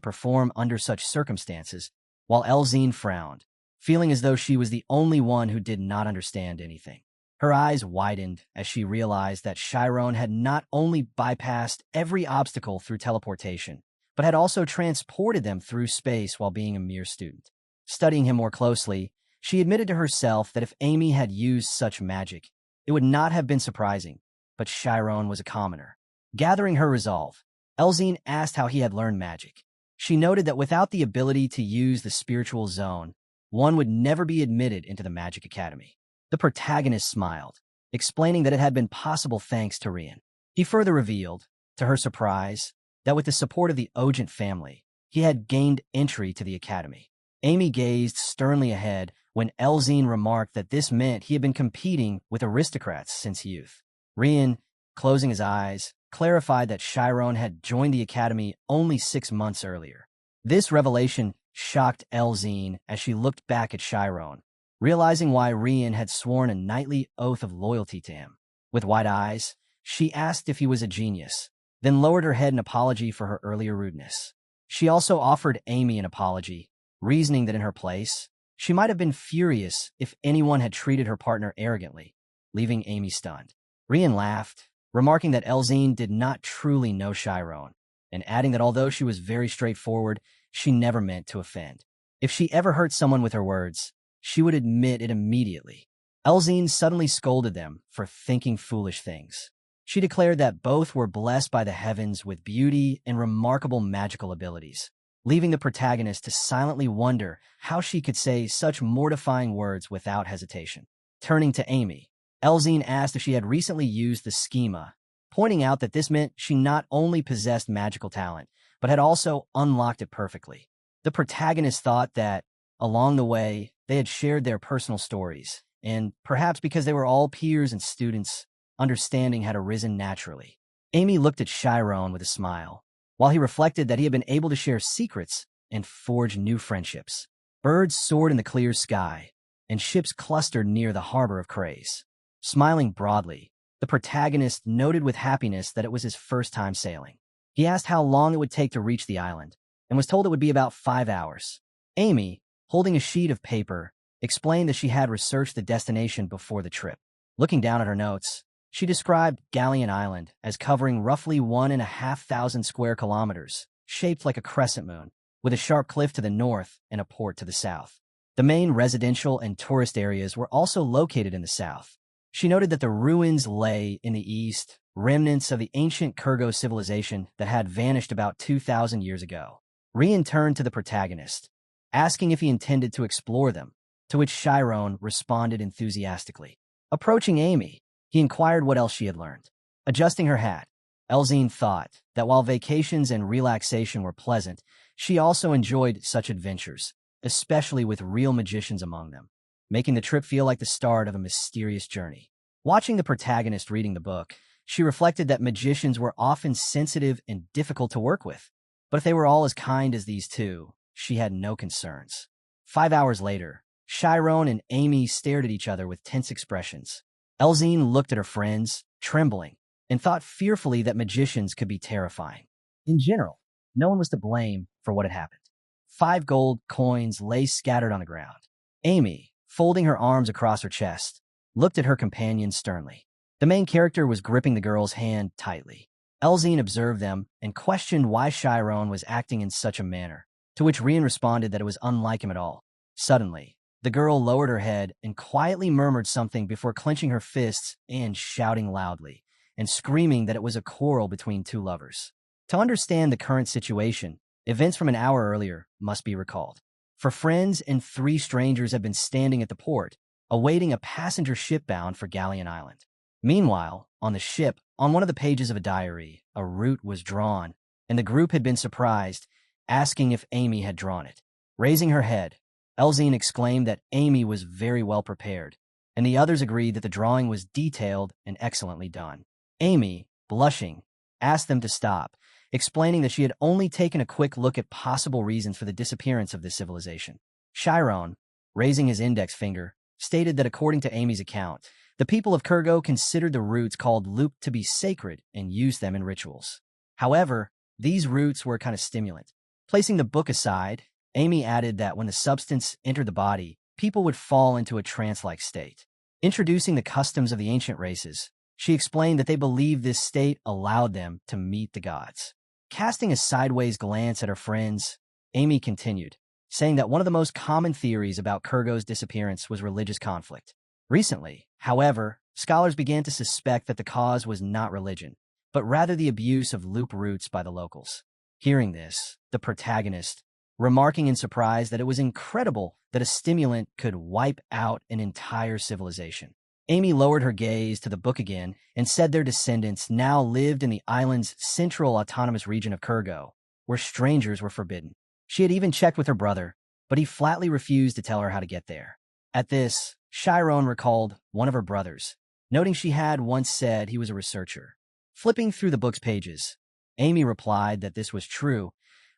perform under such circumstances, while Elzine frowned, feeling as though she was the only one who did not understand anything. Her eyes widened as she realized that Shyron had not only bypassed every obstacle through teleportation, but had also transported them through space while being a mere student. Studying him more closely, she admitted to herself that if Amy had used such magic, it would not have been surprising, but Shyron was a commoner. Gathering her resolve, Elzine asked how he had learned magic. She noted that without the ability to use the spiritual zone, one would never be admitted into the Magic Academy. The protagonist smiled, explaining that it had been possible thanks to Rian. He further revealed, to her surprise, that with the support of the Ogent family, he had gained entry to the academy. Amy gazed sternly ahead when Elzine remarked that this meant he had been competing with aristocrats since youth. Rian, closing his eyes, clarified that Shyron had joined the academy only 6 months earlier. This revelation shocked Elzine as she looked back at Shyron, realizing why Rian had sworn a knightly oath of loyalty to him. With wide eyes, she asked if he was a genius, then lowered her head in apology for her earlier rudeness. She also offered Amy an apology, reasoning that in her place, she might have been furious if anyone had treated her partner arrogantly, leaving Amy stunned. Rian laughed, remarking that Elzine did not truly know Shyron, and adding that although she was very straightforward, she never meant to offend. If she ever hurt someone with her words, she would admit it immediately. Elzine suddenly scolded them for thinking foolish things. She declared that both were blessed by the heavens with beauty and remarkable magical abilities, leaving the protagonist to silently wonder how she could say such mortifying words without hesitation. Turning to Amy, Elzine asked if she had recently used the Schema, pointing out that this meant she not only possessed magical talent, but had also unlocked it perfectly. The protagonist thought that, along the way, they had shared their personal stories, and perhaps because they were all peers and students, understanding had arisen naturally. Amy looked at Shyron with a smile, while he reflected that he had been able to share secrets and forge new friendships. Birds soared in the clear sky, and ships clustered near the harbor of Craze. Smiling broadly, the protagonist noted with happiness that it was his first time sailing. He asked how long it would take to reach the island, and was told it would be about 5 hours. Amy, holding a sheet of paper, explained that she had researched the destination before the trip. Looking down at her notes, she described Galleon Island as covering roughly 1,500 square kilometers, shaped like a crescent moon, with a sharp cliff to the north and a port to the south. The main residential and tourist areas were also located in the south. She noted that the ruins lay in the east, remnants of the ancient Kurgo civilization that had vanished about 2,000 years ago. Rian turned to the protagonist, asking if he intended to explore them, to which Shyron responded enthusiastically. Approaching Amy, he inquired what else she had learned. Adjusting her hat, Elzine thought that while vacations and relaxation were pleasant, she also enjoyed such adventures, especially with real magicians among them, making the trip feel like the start of a mysterious journey. Watching the protagonist reading the book, she reflected that magicians were often sensitive and difficult to work with, but if they were all as kind as these two, she had no concerns. 5 hours later, Shyron and Amy stared at each other with tense expressions. Elzine looked at her friends, trembling, and thought fearfully that magicians could be terrifying. In general, no one was to blame for what had happened. 5 gold coins lay scattered on the ground. Amy, folding her arms across her chest, looked at her companion sternly. The main character was gripping the girl's hand tightly. Elzine observed them and questioned why Shyron was acting in such a manner, to which Rian responded that it was unlike him at all. Suddenly, the girl lowered her head and quietly murmured something before clenching her fists and shouting loudly, and screaming that it was a quarrel between 2 lovers. To understand the current situation, events from an hour earlier must be recalled. For friends and 3 strangers had been standing at the port, awaiting a passenger ship bound for Galleon Island. Meanwhile, on the ship, on one of the pages of a diary, a route was drawn, and the group had been surprised, asking if Amy had drawn it. Raising her head, Elzine exclaimed that Amy was very well prepared, and the others agreed that the drawing was detailed and excellently done. Amy, blushing, asked them to stop, explaining that she had only taken a quick look at possible reasons for the disappearance of this civilization. Shyron, raising his index finger, stated that according to Amy's account, the people of Kurgo considered the roots called loop to be sacred and used them in rituals. However, these roots were a kind of stimulant. Placing the book aside, Amy added that when the substance entered the body, people would fall into a trance-like state. Introducing the customs of the ancient races, she explained that they believed this state allowed them to meet the gods. Casting a sideways glance at her friends, Amy continued, saying that one of the most common theories about Kurgo's disappearance was religious conflict. Recently, however, scholars began to suspect that the cause was not religion, but rather the abuse of loop roots by the locals. Hearing this, the protagonist, remarking in surprise that it was incredible that a stimulant could wipe out an entire civilization. Amy lowered her gaze to the book again and said their descendants now lived in the island's central autonomous region of Kurgo, where strangers were forbidden. She had even checked with her brother, but he flatly refused to tell her how to get there. At this, Shyron recalled one of her brothers, noting she had once said he was a researcher. Flipping through the book's pages, Amy replied that this was true,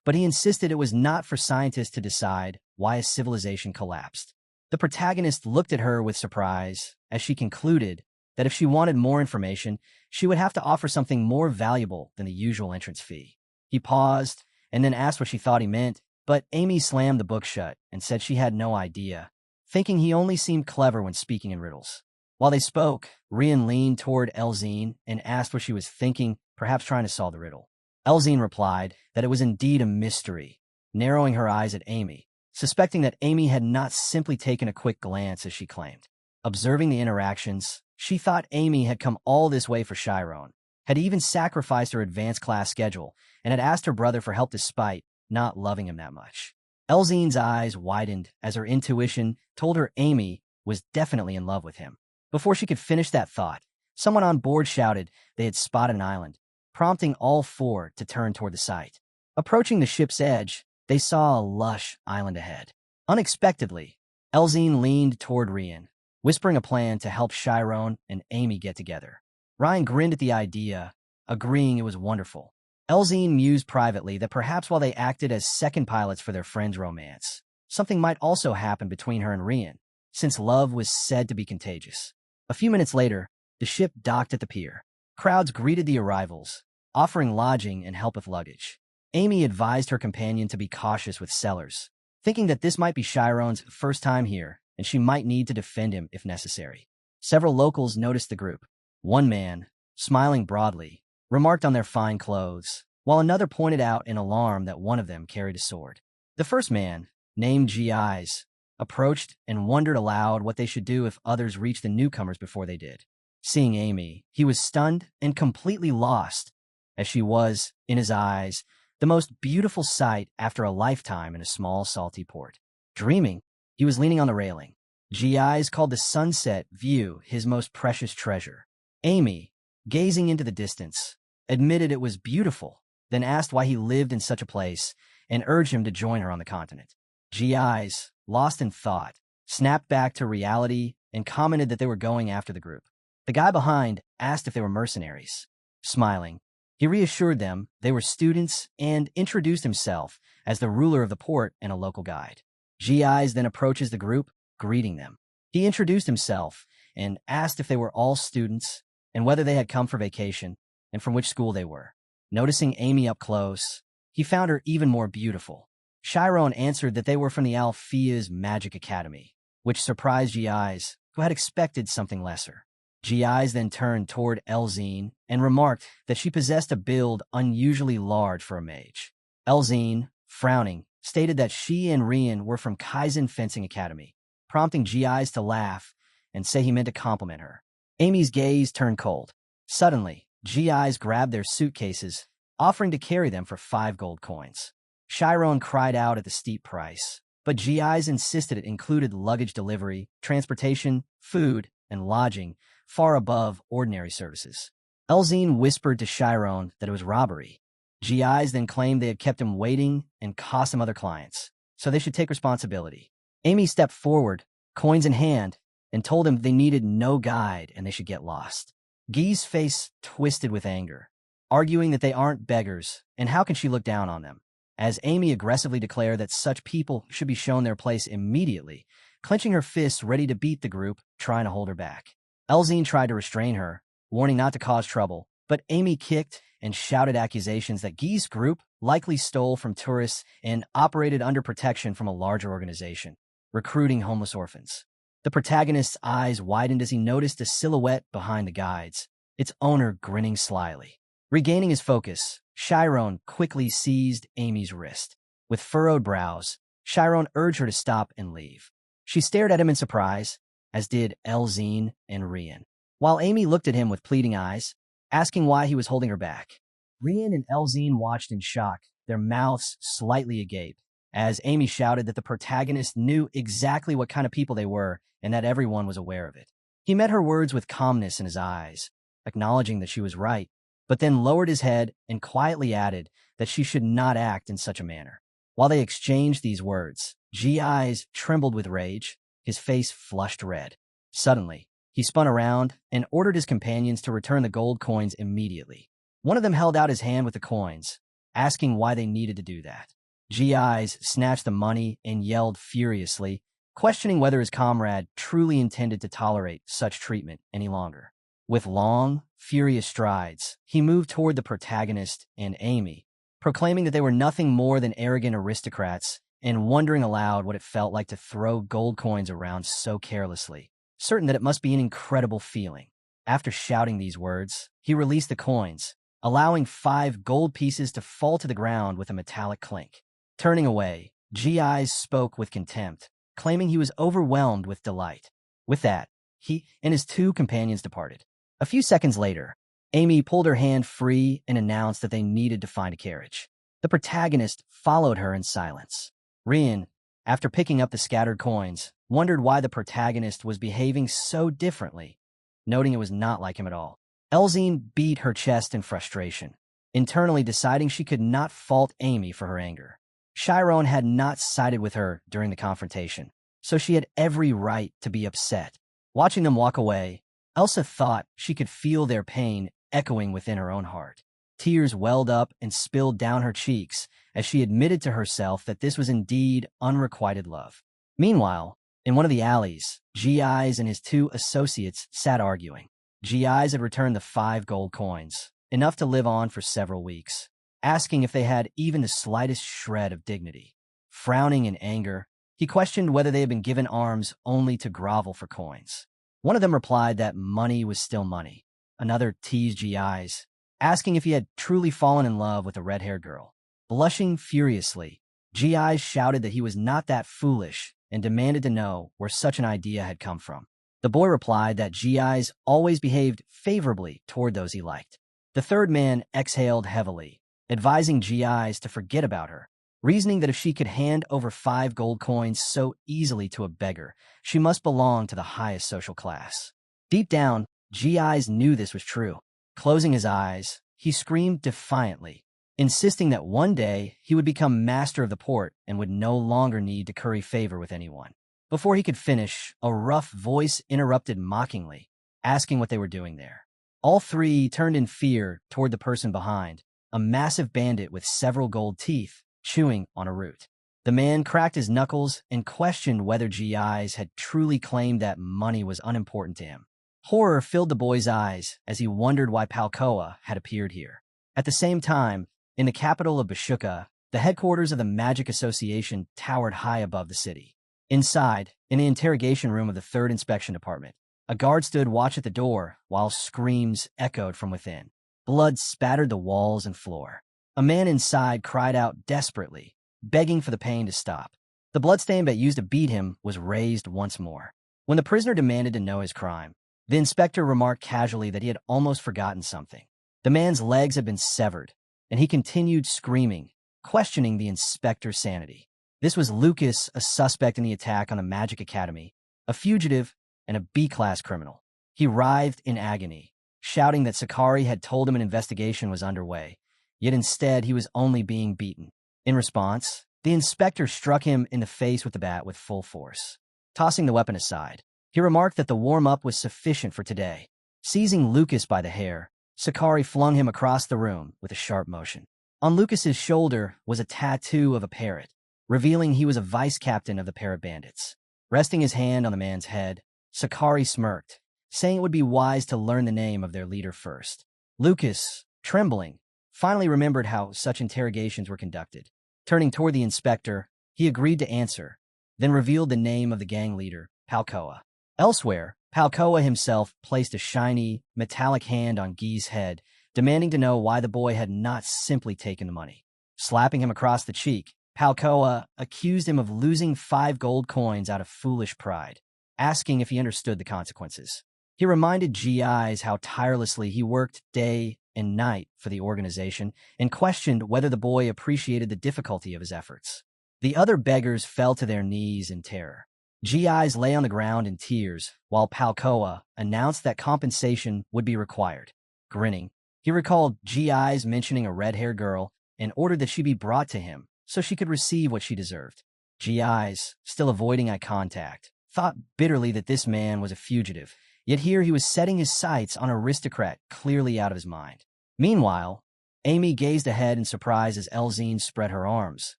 but he insisted it was not for scientists to decide why a civilization collapsed. The protagonist looked at her with surprise as she concluded that if she wanted more information, she would have to offer something more valuable than the usual entrance fee. He paused and then asked what she thought he meant, but Amy slammed the book shut and said she had no idea, thinking he only seemed clever when speaking in riddles. While they spoke, Rian leaned toward Elzine and asked what she was thinking, perhaps trying to solve the riddle. Elzine replied that it was indeed a mystery, narrowing her eyes at Amy, suspecting that Amy had not simply taken a quick glance as she claimed. Observing the interactions, she thought Amy had come all this way for Shyron, had even sacrificed her advanced class schedule, and had asked her brother for help despite not loving him that much. Elzine's eyes widened as her intuition told her Amy was definitely in love with him. Before she could finish that thought, someone on board shouted they had spotted an island, prompting all four to turn toward the site. Approaching the ship's edge, they saw a lush island ahead. Unexpectedly, Elzine leaned toward Rian, whispering a plan to help Shyron and Amy get together. Ryan grinned at the idea, agreeing it was wonderful. Elzine mused privately that perhaps while they acted as second pilots for their friend's romance, something might also happen between her and Rian, since love was said to be contagious. A few minutes later, the ship docked at the pier. Crowds greeted the arrivals, offering lodging and help with luggage. Amy advised her companion to be cautious with sellers, thinking that this might be Shyron's first time here and she might need to defend him if necessary. Several locals noticed the group. One man, smiling broadly, remarked on their fine clothes, while another pointed out in alarm that one of them carried a sword. The first man, named G.I.'s, approached and wondered aloud what they should do if others reached the newcomers before they did. Seeing Amy, he was stunned and completely lost, as she was, in his eyes, the most beautiful sight after a lifetime in a small, salty port. Dreaming, he was leaning on the railing. G.I.'s called the sunset view his most precious treasure. Amy, gazing into the distance, admitted it was beautiful, then asked why he lived in such a place and urged him to join her on the continent. G.I.'s, lost in thought, snapped back to reality and commented that they were going after the group. The guy behind asked if they were mercenaries. Smiling, he reassured them they were students and introduced himself as the ruler of the port and a local guide. G.I.'s then approaches the group, greeting them. He introduced himself and asked if they were all students and whether they had come for vacation and from which school they were. Noticing Amy up close, he found her even more beautiful. Shyron answered that they were from the Althea's Magic Academy, which surprised G.I.'s, who had expected something lesser. G.I.'s then turned toward Elzine and remarked that she possessed a build unusually large for a mage. Elzine, frowning, stated that she and Rian were from Kaizen Fencing Academy, prompting G.I.'s to laugh and say he meant to compliment her. Amy's gaze turned cold. Suddenly, G.I.'s grabbed their suitcases, offering to carry them for 5 gold coins. Shyron cried out at the steep price, but G.I.'s insisted it included luggage delivery, transportation, food, and lodging, far above ordinary services. Elzine whispered to Shyron that it was robbery. G.I.'s then claimed they had kept him waiting and cost him other clients, so they should take responsibility. Amy stepped forward, coins in hand, and told him they needed no guide and they should get lost. Guy's face twisted with anger, arguing that they aren't beggars, and how can she look down on them? As Amy aggressively declared that such people should be shown their place immediately, clenching her fists ready to beat the group, trying to hold her back. Elzine tried to restrain her, warning not to cause trouble, but Amy kicked and shouted accusations that Guy's group likely stole from tourists and operated under protection from a larger organization, recruiting homeless orphans. The protagonist's eyes widened as he noticed a silhouette behind the guides, its owner grinning slyly. Regaining his focus, Shyron quickly seized Amy's wrist. With furrowed brows, Shyron urged her to stop and leave. She stared at him in surprise, as did Elzine and Rian. While Amy looked at him with pleading eyes, asking why he was holding her back. Rian and Elzine watched in shock, their mouths slightly agape, as Amy shouted that the protagonist knew exactly what kind of people they were and that everyone was aware of it. He met her words with calmness in his eyes, acknowledging that she was right, but then lowered his head and quietly added that she should not act in such a manner. While they exchanged these words, G.I.'s trembled with rage, his face flushed red. Suddenly, he spun around and ordered his companions to return the gold coins immediately. One of them held out his hand with the coins, asking why they needed to do that. G.I.'s snatched the money and yelled furiously, questioning whether his comrade truly intended to tolerate such treatment any longer. With long, furious strides, he moved toward the protagonist and Amy, proclaiming that they were nothing more than arrogant aristocrats and wondering aloud what it felt like to throw gold coins around so carelessly, certain that it must be an incredible feeling. After shouting these words, he released the coins, allowing 5 gold pieces to fall to the ground with a metallic clink. Turning away, G.I. spoke with contempt, claiming he was overwhelmed with delight. With that, he and his 2 companions departed. A few seconds later, Amy pulled her hand free and announced that they needed to find a carriage. The protagonist followed her in silence. Rian, after picking up the scattered coins, wondered why the protagonist was behaving so differently, noting it was not like him at all. Elzine beat her chest in frustration, internally deciding she could not fault Amy for her anger. Shyron had not sided with her during the confrontation, so she had every right to be upset. Watching them walk away, Elsa thought she could feel their pain echoing within her own heart. Tears welled up and spilled down her cheeks as she admitted to herself that this was indeed unrequited love. Meanwhile, in one of the alleys, G.I.'s and his 2 associates sat arguing. G.I.'s had returned the 5 gold coins, enough to live on for several weeks, asking if they had even the slightest shred of dignity. Frowning in anger, he questioned whether they had been given arms only to grovel for coins. One of them replied that money was still money. Another teased G.I.'s, asking if he had truly fallen in love with a red-haired girl. Blushing furiously, G.I. shouted that he was not that foolish and demanded to know where such an idea had come from. The boy replied that G.I.'s always behaved favorably toward those he liked. The third man exhaled heavily, advising G.I.'s to forget about her, reasoning that if she could hand over 5 gold coins so easily to a beggar, she must belong to the highest social class. Deep down, G.I.'s knew this was true. Closing his eyes, he screamed defiantly, insisting that one day he would become master of the port and would no longer need to curry favor with anyone. Before he could finish, a rough voice interrupted mockingly, asking what they were doing there. All 3 turned in fear toward the person behind, a massive bandit with several gold teeth, chewing on a root. The man cracked his knuckles and questioned whether G.I.'s had truly claimed that money was unimportant to him. Horror filled the boy's eyes as he wondered why Palkoa had appeared here. At the same time, in the capital of Bashuka, the headquarters of the Magic Association towered high above the city. Inside, in the interrogation room of the 3rd Inspection Department, a guard stood watch at the door while screams echoed from within. Blood spattered the walls and floor. A man inside cried out desperately, begging for the pain to stop. The bloodstain that used to beat him was raised once more. When the prisoner demanded to know his crime, the inspector remarked casually that he had almost forgotten something. The man's legs had been severed, and he continued screaming, questioning the inspector's sanity. This was Lucas, a suspect in the attack on the Magic Academy, a fugitive and a B-class criminal. He writhed in agony, shouting that Sakari had told him an investigation was underway, yet instead he was only being beaten. In response, the inspector struck him in the face with the bat with full force. Tossing the weapon aside, he remarked that the warm-up was sufficient for today. Seizing Lucas by the hair, Sakari flung him across the room with a sharp motion. On Lucas's shoulder was a tattoo of a parrot, revealing he was a vice-captain of the Parrot Bandits. Resting his hand on the man's head, Sakari smirked, saying it would be wise to learn the name of their leader first. Lucas, trembling, finally remembered how such interrogations were conducted. Turning toward the inspector, he agreed to answer, then revealed the name of the gang leader, Palkoa. Elsewhere, Palkoa himself placed a shiny, metallic hand on Guy's head, demanding to know why the boy had not simply taken the money. Slapping him across the cheek, Palkoa accused him of losing 5 gold coins out of foolish pride, asking if he understood the consequences. He reminded GIs how tirelessly he worked day and night for the organization and questioned whether the boy appreciated the difficulty of his efforts. The other beggars fell to their knees in terror. GIs lay on the ground in tears, while Palcoa announced that compensation would be required. Grinning, he recalled GIs mentioning a red-haired girl and ordered that she be brought to him so she could receive what she deserved. GIs, still avoiding eye contact, thought bitterly that this man was a fugitive, yet here he was setting his sights on an aristocrat clearly out of his mind. Meanwhile, Amy gazed ahead in surprise as Elzine spread her arms,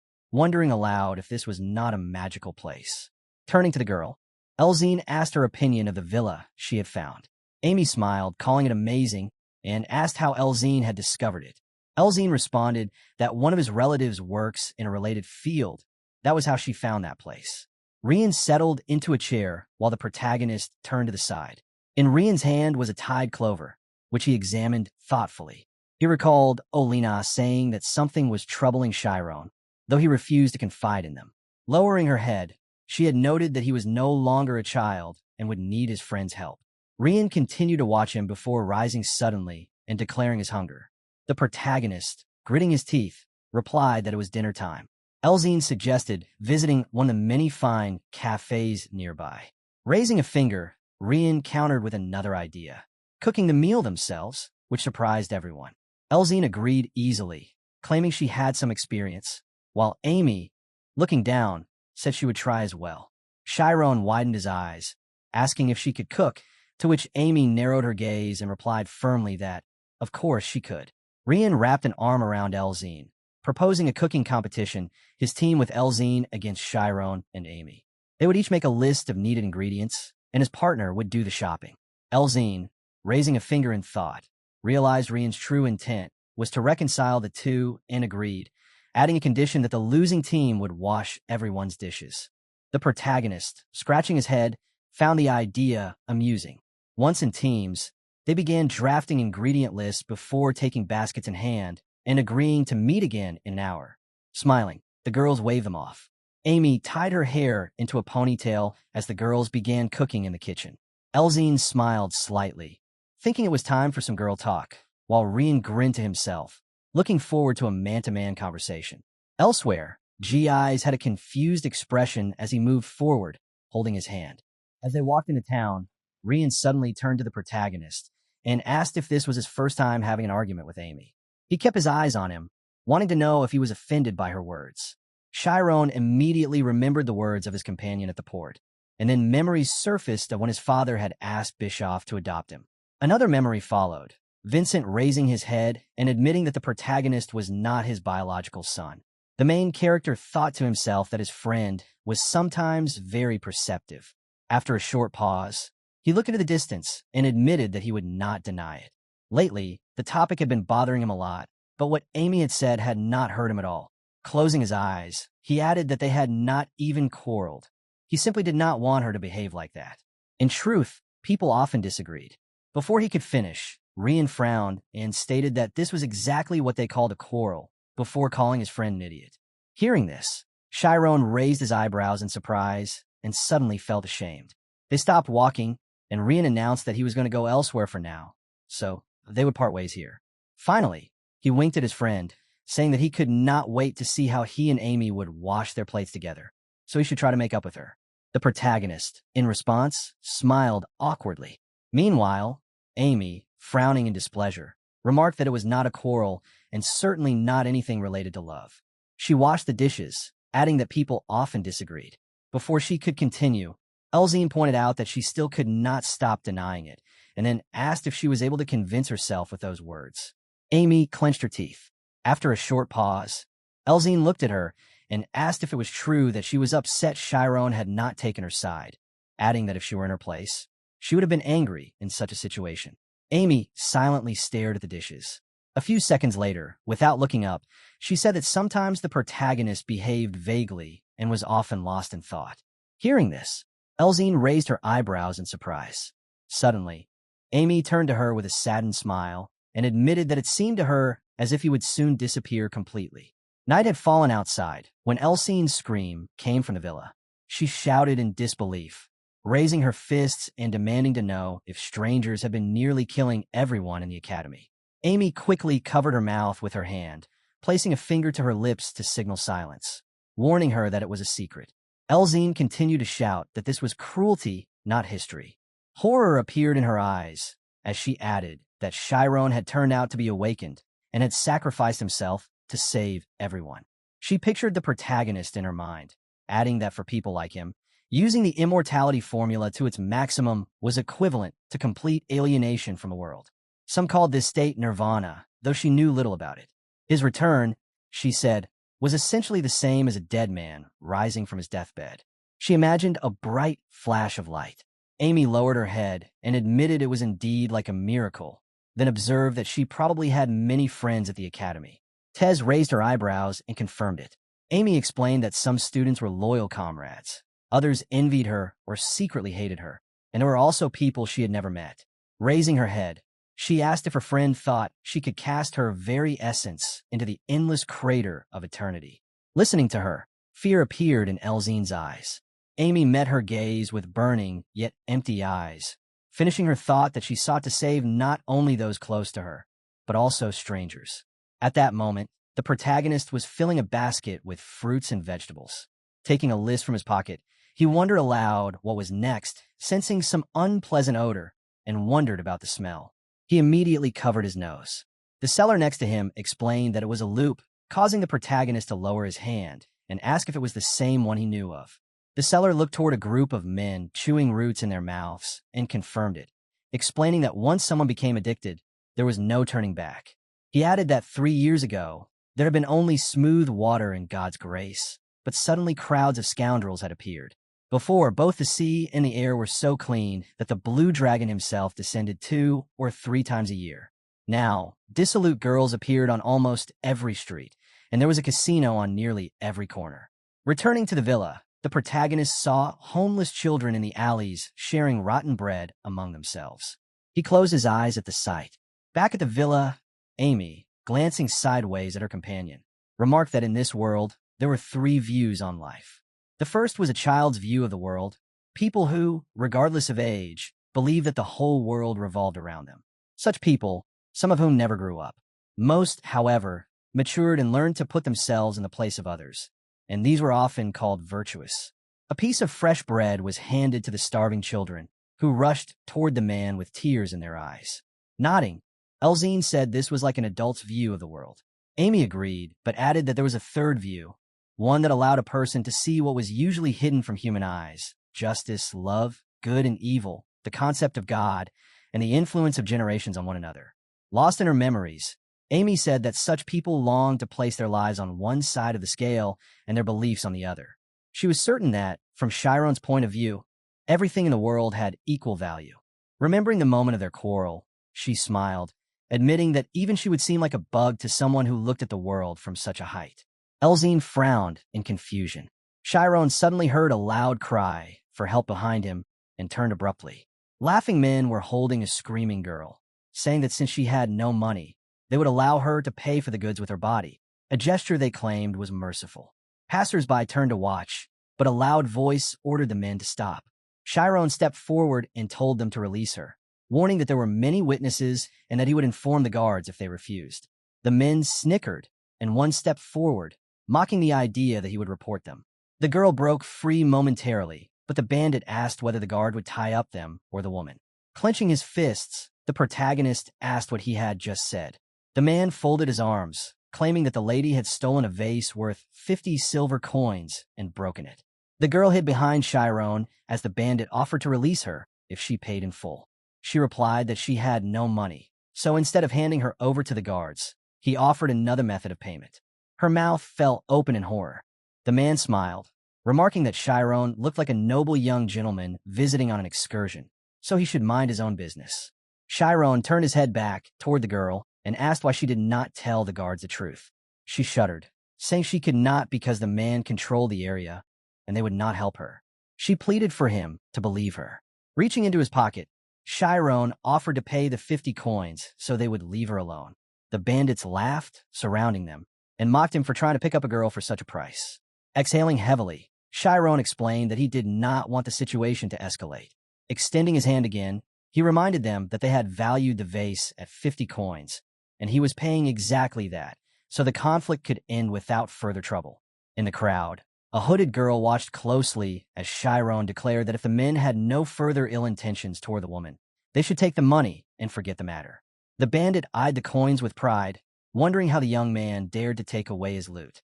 wondering aloud if this was not a magical place. Turning to the girl, Elzine asked her opinion of the villa she had found. Amy smiled, calling it amazing, and asked how Elzine had discovered it. Elzine responded that one of his relatives works in a related field. That was how she found that place. Rian settled into a chair while the protagonist turned to the side. In Rian's hand was a tied clover, which he examined thoughtfully. He recalled Olina saying that something was troubling Shyron, though he refused to confide in them. Lowering her head, she had noted that he was no longer a child and would need his friend's help. Rian continued to watch him before rising suddenly and declaring his hunger. The protagonist, gritting his teeth, replied that it was dinner time. Elzine suggested visiting one of the many fine cafes nearby. Raising a finger, Rian countered with another idea, cooking the meal themselves, which surprised everyone. Elzine agreed easily, claiming she had some experience, while Amy, looking down, said she would try as well. Shyron widened his eyes, asking if she could cook, to which Amy narrowed her gaze and replied firmly that, of course, she could. Rian wrapped an arm around Elzine, proposing a cooking competition, his team with Elzine against Shyron and Amy. They would each make a list of needed ingredients, and his partner would do the shopping. Elzine, raising a finger in thought, realized Rian's true intent was to reconcile the two and agreed, adding a condition that the losing team would wash everyone's dishes. The protagonist, scratching his head, found the idea amusing. Once in teams, they began drafting ingredient lists before taking baskets in hand and agreeing to meet again in an hour. Smiling, the girls waved them off. Amy tied her hair into a ponytail as the girls began cooking in the kitchen. Elzine smiled slightly, thinking it was time for some girl talk, while Rian grinned to himself, looking forward to a man-to-man conversation. Elsewhere, GI's had a confused expression as he moved forward, holding his hand. As they walked into town, Rian suddenly turned to the protagonist and asked if this was his first time having an argument with Amy. He kept his eyes on him, wanting to know if he was offended by her words. Shyron immediately remembered the words of his companion at the port, and then memories surfaced of when his father had asked Bischoff to adopt him. Another memory followed, Vincent raising his head and admitting that the protagonist was not his biological son. The main character thought to himself that his friend was sometimes very perceptive. After a short pause, he looked into the distance and admitted that he would not deny it. Lately, the topic had been bothering him a lot, but what Amy had said had not hurt him at all. Closing his eyes, he added that they had not even quarreled. He simply did not want her to behave like that. In truth, people often disagreed. Before he could finish, Rian frowned and stated that this was exactly what they called a quarrel, before calling his friend an idiot. Hearing this, Shyron raised his eyebrows in surprise and suddenly felt ashamed. They stopped walking, and Rian announced that he was going to go elsewhere for now, so they would part ways here. Finally, he winked at his friend, saying that he could not wait to see how he and Amy would wash their plates together, so he should try to make up with her. The protagonist, in response, smiled awkwardly. Meanwhile, Amy, frowning in displeasure, remarked that it was not a quarrel and certainly not anything related to love. She washed the dishes, adding that people often disagreed. Before she could continue, Elzine pointed out that she still could not stop denying it, and then asked if she was able to convince herself with those words. Amy clenched her teeth. After a short pause, Elzine looked at her and asked if it was true that she was upset Shyron had not taken her side, adding that if she were in her place, she would have been angry in such a situation. Amy silently stared at the dishes. A few seconds later, without looking up, she said that sometimes the protagonist behaved vaguely and was often lost in thought. Hearing this, Elzine raised her eyebrows in surprise. Suddenly, Amy turned to her with a saddened smile and admitted that it seemed to her as if he would soon disappear completely. Night had fallen outside when Elzine's scream came from the villa. She shouted in disbelief, raising her fists and demanding to know if strangers had been nearly killing everyone in the academy. Amy quickly covered her mouth with her hand, placing a finger to her lips to signal silence, warning her that it was a secret. Elzine continued to shout that this was cruelty, not history. Horror appeared in her eyes as she added that Shyron had turned out to be awakened and had sacrificed himself to save everyone. She pictured the protagonist in her mind, adding that for people like him, using the immortality formula to its maximum was equivalent to complete alienation from the world. Some called this state nirvana, though she knew little about it. His return, she said, was essentially the same as a dead man rising from his deathbed. She imagined a bright flash of light. Amy lowered her head and admitted it was indeed like a miracle, then observed that she probably had many friends at the academy. Tez raised her eyebrows and confirmed it. Amy explained that some students were loyal comrades, others envied her or secretly hated her, and there were also people she had never met. Raising her head, she asked if her friend thought she could cast her very essence into the endless crater of eternity. Listening to her, fear appeared in Elzine's eyes. Amy met her gaze with burning yet empty eyes, finishing her thought that she sought to save not only those close to her, but also strangers. At that moment, the protagonist was filling a basket with fruits and vegetables. Taking a list from his pocket, he wondered aloud what was next, sensing some unpleasant odor, and wondered about the smell. He immediately covered his nose. The seller next to him explained that it was a loop, causing the protagonist to lower his hand and ask if it was the same one he knew of. The seller looked toward a group of men chewing roots in their mouths and confirmed it, explaining that once someone became addicted, there was no turning back. He added that 3 years ago, there had been only smooth water in God's grace, but suddenly crowds of scoundrels had appeared. Before, both the sea and the air were so clean that the blue dragon himself descended 2 or 3 times a year. Now, dissolute girls appeared on almost every street, and there was a casino on nearly every corner. Returning to the villa, the protagonist saw homeless children in the alleys sharing rotten bread among themselves. He closed his eyes at the sight. Back at the villa, Amy, glancing sideways at her companion, remarked that in this world, there were 3 views on life. The first was a child's view of the world, people who, regardless of age, believed that the whole world revolved around them. Such people, some of whom never grew up. Most, however, matured and learned to put themselves in the place of others, and these were often called virtuous. A piece of fresh bread was handed to the starving children, who rushed toward the man with tears in their eyes. Nodding, Elzine said this was like an adult's view of the world. Amy agreed, but added that there was a third view, one that allowed a person to see what was usually hidden from human eyes: justice, love, good and evil, the concept of God, and the influence of generations on one another. Lost in her memories, Amy said that such people longed to place their lives on one side of the scale and their beliefs on the other. She was certain that, from Shyron's point of view, everything in the world had equal value. Remembering the moment of their quarrel, she smiled, admitting that even she would seem like a bug to someone who looked at the world from such a height. Elzine frowned in confusion. Shyron suddenly heard a loud cry for help behind him and turned abruptly. Laughing men were holding a screaming girl, saying that since she had no money, they would allow her to pay for the goods with her body, a gesture they claimed was merciful. Passers-by turned to watch, but a loud voice ordered the men to stop. Shyron stepped forward and told them to release her, warning that there were many witnesses and that he would inform the guards if they refused. The men snickered, and one stepped forward, mocking the idea that he would report them. The girl broke free momentarily, but the bandit asked whether the guard would tie up them or the woman. Clenching his fists, the protagonist asked what he had just said. The man folded his arms, claiming that the lady had stolen a vase worth 50 silver coins and broken it. The girl hid behind Shyron as the bandit offered to release her if she paid in full. She replied that she had no money, so instead of handing her over to the guards, he offered another method of payment. Her mouth fell open in horror. The man smiled, remarking that Shyron looked like a noble young gentleman visiting on an excursion, so he should mind his own business. Shyron turned his head back toward the girl and asked why she did not tell the guards the truth. She shuddered, saying she could not because the man controlled the area and they would not help her. She pleaded for him to believe her. Reaching into his pocket, Shyron offered to pay the 50 coins so they would leave her alone. The bandits laughed, surrounding them, and mocked him for trying to pick up a girl for such a price. Exhaling heavily, Shyron explained that he did not want the situation to escalate. Extending his hand again, he reminded them that they had valued the vase at 50 coins, and he was paying exactly that, so the conflict could end without further trouble. In the crowd, a hooded girl watched closely as Shyron declared that if the men had no further ill intentions toward the woman, they should take the money and forget the matter. The bandit eyed the coins with pride, wondering how the young man dared to take away his loot.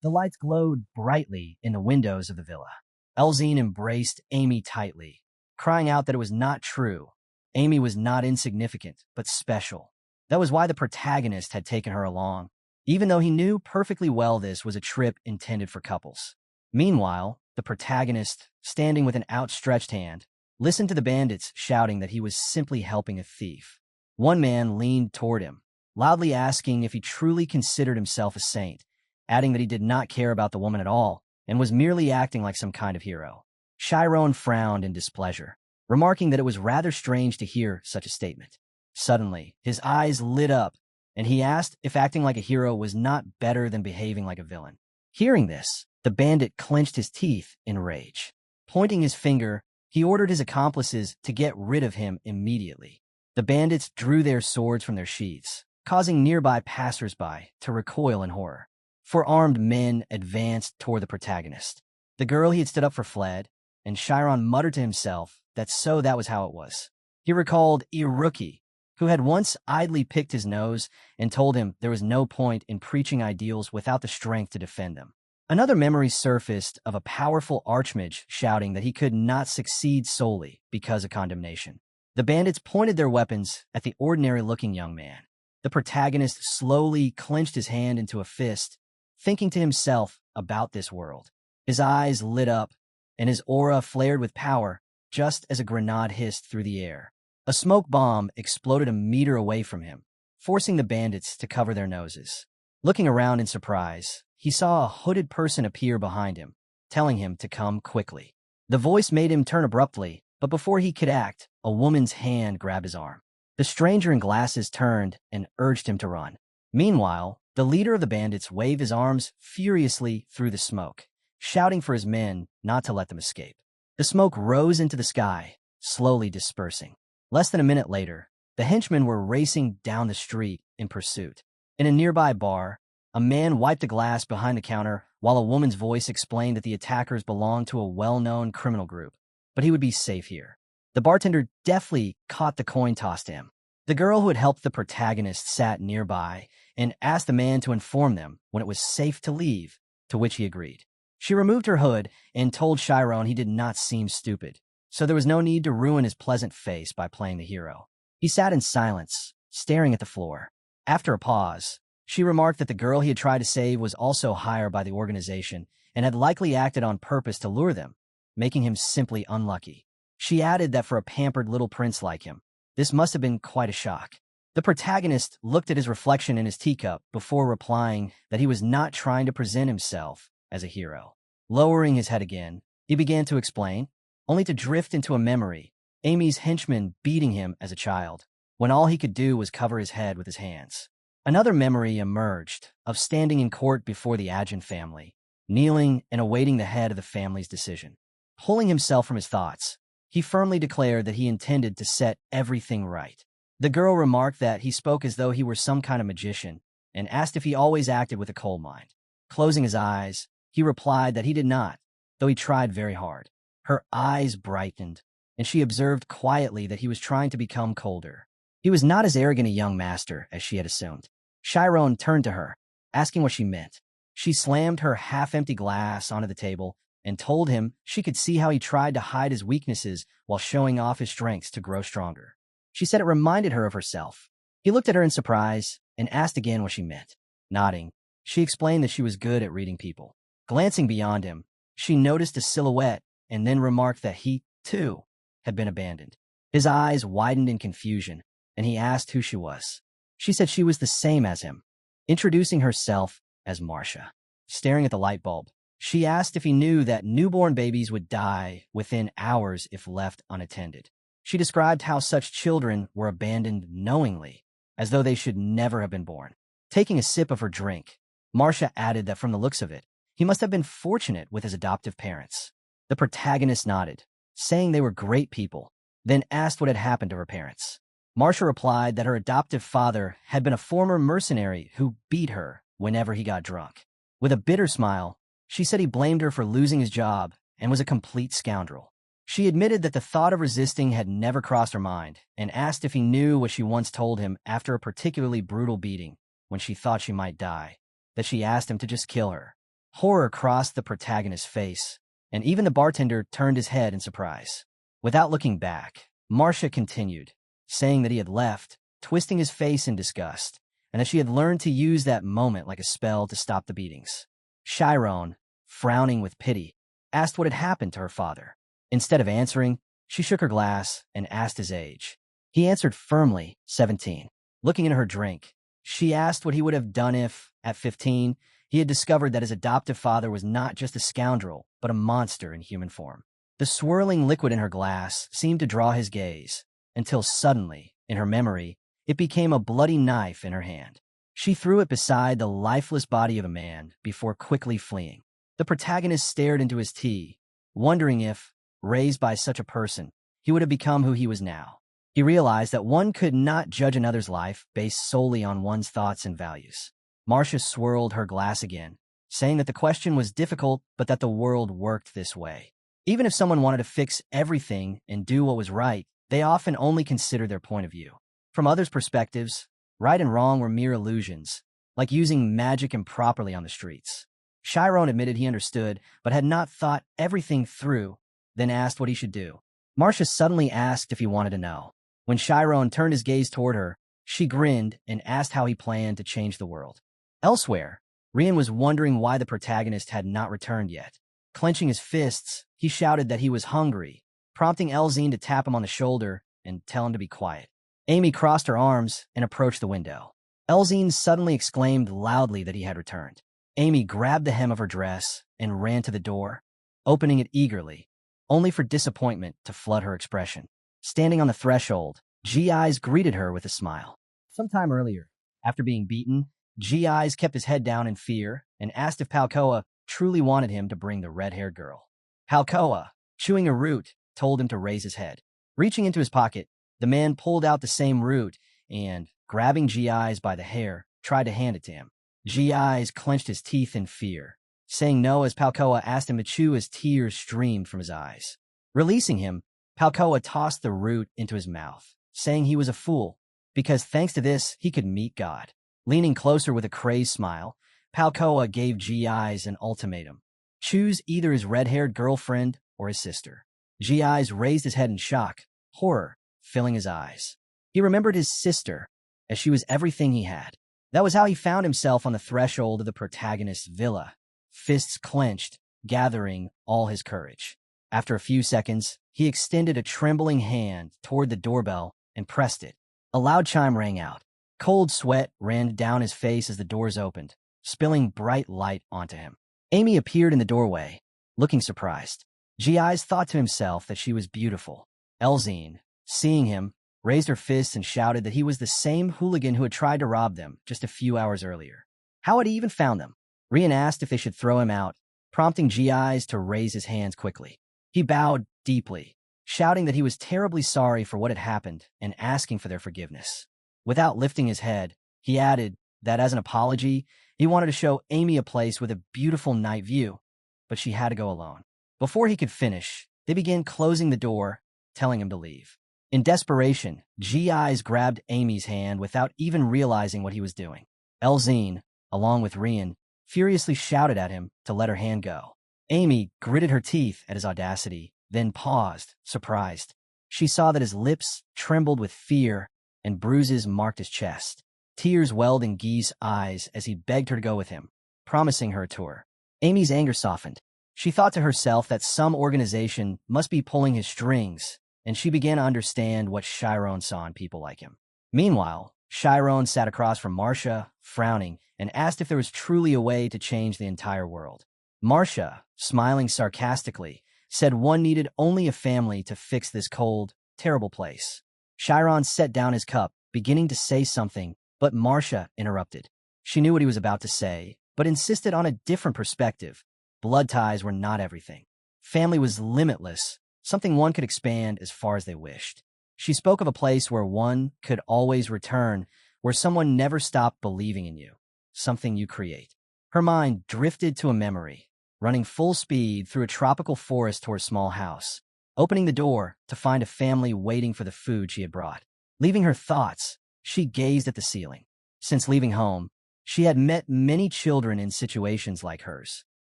The lights glowed brightly in the windows of the villa. Elzine embraced Amy tightly, crying out that it was not true. Amy was not insignificant, but special. That was why the protagonist had taken her along, even though he knew perfectly well this was a trip intended for couples. Meanwhile, the protagonist, standing with an outstretched hand, listened to the bandits shouting that he was simply helping a thief. One man leaned toward him, loudly asking if he truly considered himself a saint, adding that he did not care about the woman at all and was merely acting like some kind of hero. Shyron frowned in displeasure, remarking that it was rather strange to hear such a statement. Suddenly, his eyes lit up, and he asked if acting like a hero was not better than behaving like a villain. Hearing this, the bandit clenched his teeth in rage. Pointing his finger, he ordered his accomplices to get rid of him immediately. The bandits drew their swords from their sheaths, causing nearby passers-by to recoil in horror. 4 armed men advanced toward the protagonist. The girl he had stood up for fled, and Shyron muttered to himself that that was how it was. He recalled Iruki, who had once idly picked his nose and told him there was no point in preaching ideals without the strength to defend them. Another memory surfaced of a powerful archmage shouting that he could not succeed solely because of condemnation. The bandits pointed their weapons at the ordinary-looking young man. The protagonist slowly clenched his hand into a fist, thinking to himself about this world. His eyes lit up, and his aura flared with power, just as a grenade hissed through the air. A smoke bomb exploded a meter away from him, forcing the bandits to cover their noses. Looking around in surprise, he saw a hooded person appear behind him, telling him to come quickly. The voice made him turn abruptly, but before he could act, a woman's hand grabbed his arm. The stranger in glasses turned and urged him to run. Meanwhile, the leader of the bandits waved his arms furiously through the smoke, shouting for his men not to let them escape. The smoke rose into the sky, slowly dispersing. Less than a minute later, the henchmen were racing down the street in pursuit. In a nearby bar, a man wiped a glass behind the counter while a woman's voice explained that the attackers belonged to a well-known criminal group, but he would be safe here. The bartender deftly caught the coin tossed to him. The girl who had helped the protagonist sat nearby and asked the man to inform them when it was safe to leave, to which he agreed. She removed her hood and told Shyron he did not seem stupid, so there was no need to ruin his pleasant face by playing the hero. He sat in silence, staring at the floor. After a pause, she remarked that the girl he had tried to save was also hired by the organization and had likely acted on purpose to lure them, making him simply unlucky. She added that for a pampered little prince like him, this must have been quite a shock. The protagonist looked at his reflection in his teacup before replying that he was not trying to present himself as a hero. Lowering his head again, he began to explain, only to drift into a memory, Amy's henchman beating him as a child, when all he could do was cover his head with his hands. Another memory emerged of standing in court before the Ogent family, kneeling and awaiting the head of the family's decision. Pulling himself from his thoughts, he firmly declared that he intended to set everything right. The girl remarked that he spoke as though he were some kind of magician and asked if he always acted with a cold mind. Closing his eyes, he replied that he did not, though he tried very hard. Her eyes brightened, and she observed quietly that he was trying to become colder. He was not as arrogant a young master as she had assumed. Shyron turned to her, asking what she meant. She slammed her half-empty glass onto the table and told him she could see how he tried to hide his weaknesses while showing off his strengths to grow stronger. She said it reminded her of herself. He looked at her in surprise and asked again what she meant. Nodding, she explained that she was good at reading people. Glancing beyond him, she noticed a silhouette and then remarked that he, too, had been abandoned. His eyes widened in confusion, and he asked who she was. She said she was the same as him, introducing herself as Marcia. Staring at the light bulb, she asked if he knew that newborn babies would die within hours if left unattended. She described how such children were abandoned knowingly, as though they should never have been born. Taking a sip of her drink, Marcia added that from the looks of it, He must have been fortunate with his adoptive parents. The protagonist nodded, saying they were great people, then asked what had happened to her parents. Marcia replied that her adoptive father had been a former mercenary who beat her whenever he got drunk. With a bitter smile, she said he blamed her for losing his job and was a complete scoundrel. She admitted that the thought of resisting had never crossed her mind and asked if he knew what she once told him after a particularly brutal beating when she thought she might die, that she asked him to just kill her. Horror crossed the protagonist's face, and even the bartender turned his head in surprise. Without looking back, Marcia continued, saying that he had left, twisting his face in disgust, and that she had learned to use that moment like a spell to stop the beatings. Shyron, frowning with pity, asked what had happened to her father. Instead of answering, she shook her glass and asked his age. He answered firmly, 17. Looking into her drink, she asked what he would have done if, at 15, he had discovered that his adoptive father was not just a scoundrel, but a monster in human form. The swirling liquid in her glass seemed to draw his gaze, until suddenly, in her memory, it became a bloody knife in her hand. She threw it beside the lifeless body of a man before quickly fleeing. The protagonist stared into his tea, wondering if, raised by such a person, he would have become who he was now. He realized that one could not judge another's life based solely on one's thoughts and values. Marcia swirled her glass again, saying that the question was difficult but that the world worked this way. Even if someone wanted to fix everything and do what was right, they often only consider their point of view. From others' perspectives, right and wrong were mere illusions, like using magic improperly on the streets. Shyron admitted he understood, but had not thought everything through, then asked what he should do. Marcia suddenly asked if he wanted to know. When Shyron turned his gaze toward her, she grinned and asked how he planned to change the world. Elsewhere, Rian was wondering why the protagonist had not returned yet. Clenching his fists, he shouted that he was hungry, prompting Elzine to tap him on the shoulder and tell him to be quiet. Amy crossed her arms and approached the window. Elzine suddenly exclaimed loudly that he had returned. Amy grabbed the hem of her dress and ran to the door, opening it eagerly, only for disappointment to flood her expression. Standing on the threshold, G.Eyes greeted her with a smile. Sometime earlier, after being beaten, G.Eyes kept his head down in fear and asked if Palcoa truly wanted him to bring the red-haired girl. Palcoa, chewing a root, told him to raise his head. Reaching into his pocket, the man pulled out the same root and, grabbing G.Eyes by the hair, tried to hand it to him. G.Eyes clenched his teeth in fear, saying no as Palcoa asked him to chew as tears streamed from his eyes. Releasing him, Palcoa tossed the root into his mouth, saying he was a fool, because thanks to this he could meet God. Leaning closer with a crazed smile, Palcoa gave G.Eyes an ultimatum. Choose either his red-haired girlfriend or his sister. G.Eyes raised his head in shock, horror filling his eyes. He remembered his sister, as she was everything he had. That was how he found himself on the threshold of the protagonist's villa, fists clenched, gathering all his courage. After a few seconds, he extended a trembling hand toward the doorbell and pressed it. A loud chime rang out. Cold sweat ran down his face as the doors opened, spilling bright light onto him. Amy appeared in the doorway, looking surprised. G.Eyes thought to himself that she was beautiful. Elzine, seeing him, raised her fists and shouted that he was the same hooligan who had tried to rob them just a few hours earlier. How had he even found them? Rian asked if they should throw him out, prompting G.Eyes to raise his hands quickly. He bowed deeply, shouting that he was terribly sorry for what had happened and asking for their forgiveness. Without lifting his head, he added that as an apology, he wanted to show Amy a place with a beautiful night view, but she had to go alone. Before he could finish, they began closing the door, telling him to leave. In desperation, G.Eyes grabbed Amy's hand without even realizing what he was doing. Elzine, along with Rian, furiously shouted at him to let her hand go. Amy gritted her teeth at his audacity, then paused, surprised. She saw that his lips trembled with fear and bruises marked his chest. Tears welled in Guy's eyes as he begged her to go with him, promising her a tour. Amy's anger softened. She thought to herself that some organization must be pulling his strings, and she began to understand what Shyron saw in people like him. Meanwhile, Shyron sat across from Marcia, frowning, and asked if there was truly a way to change the entire world. Marcia, smiling sarcastically, said one needed only a family to fix this cold, terrible place. Shyron set down his cup, beginning to say something, but Marcia interrupted. She knew what he was about to say, but insisted on a different perspective. Blood ties were not everything. Family was limitless, something one could expand as far as they wished. She spoke of a place where one could always return, where someone never stopped believing in you, something you create. Her mind drifted to a memory, running full speed through a tropical forest toward a small house, opening the door to find a family waiting for the food she had brought. Leaving her thoughts, she gazed at the ceiling. Since leaving home, she had met many children in situations like hers.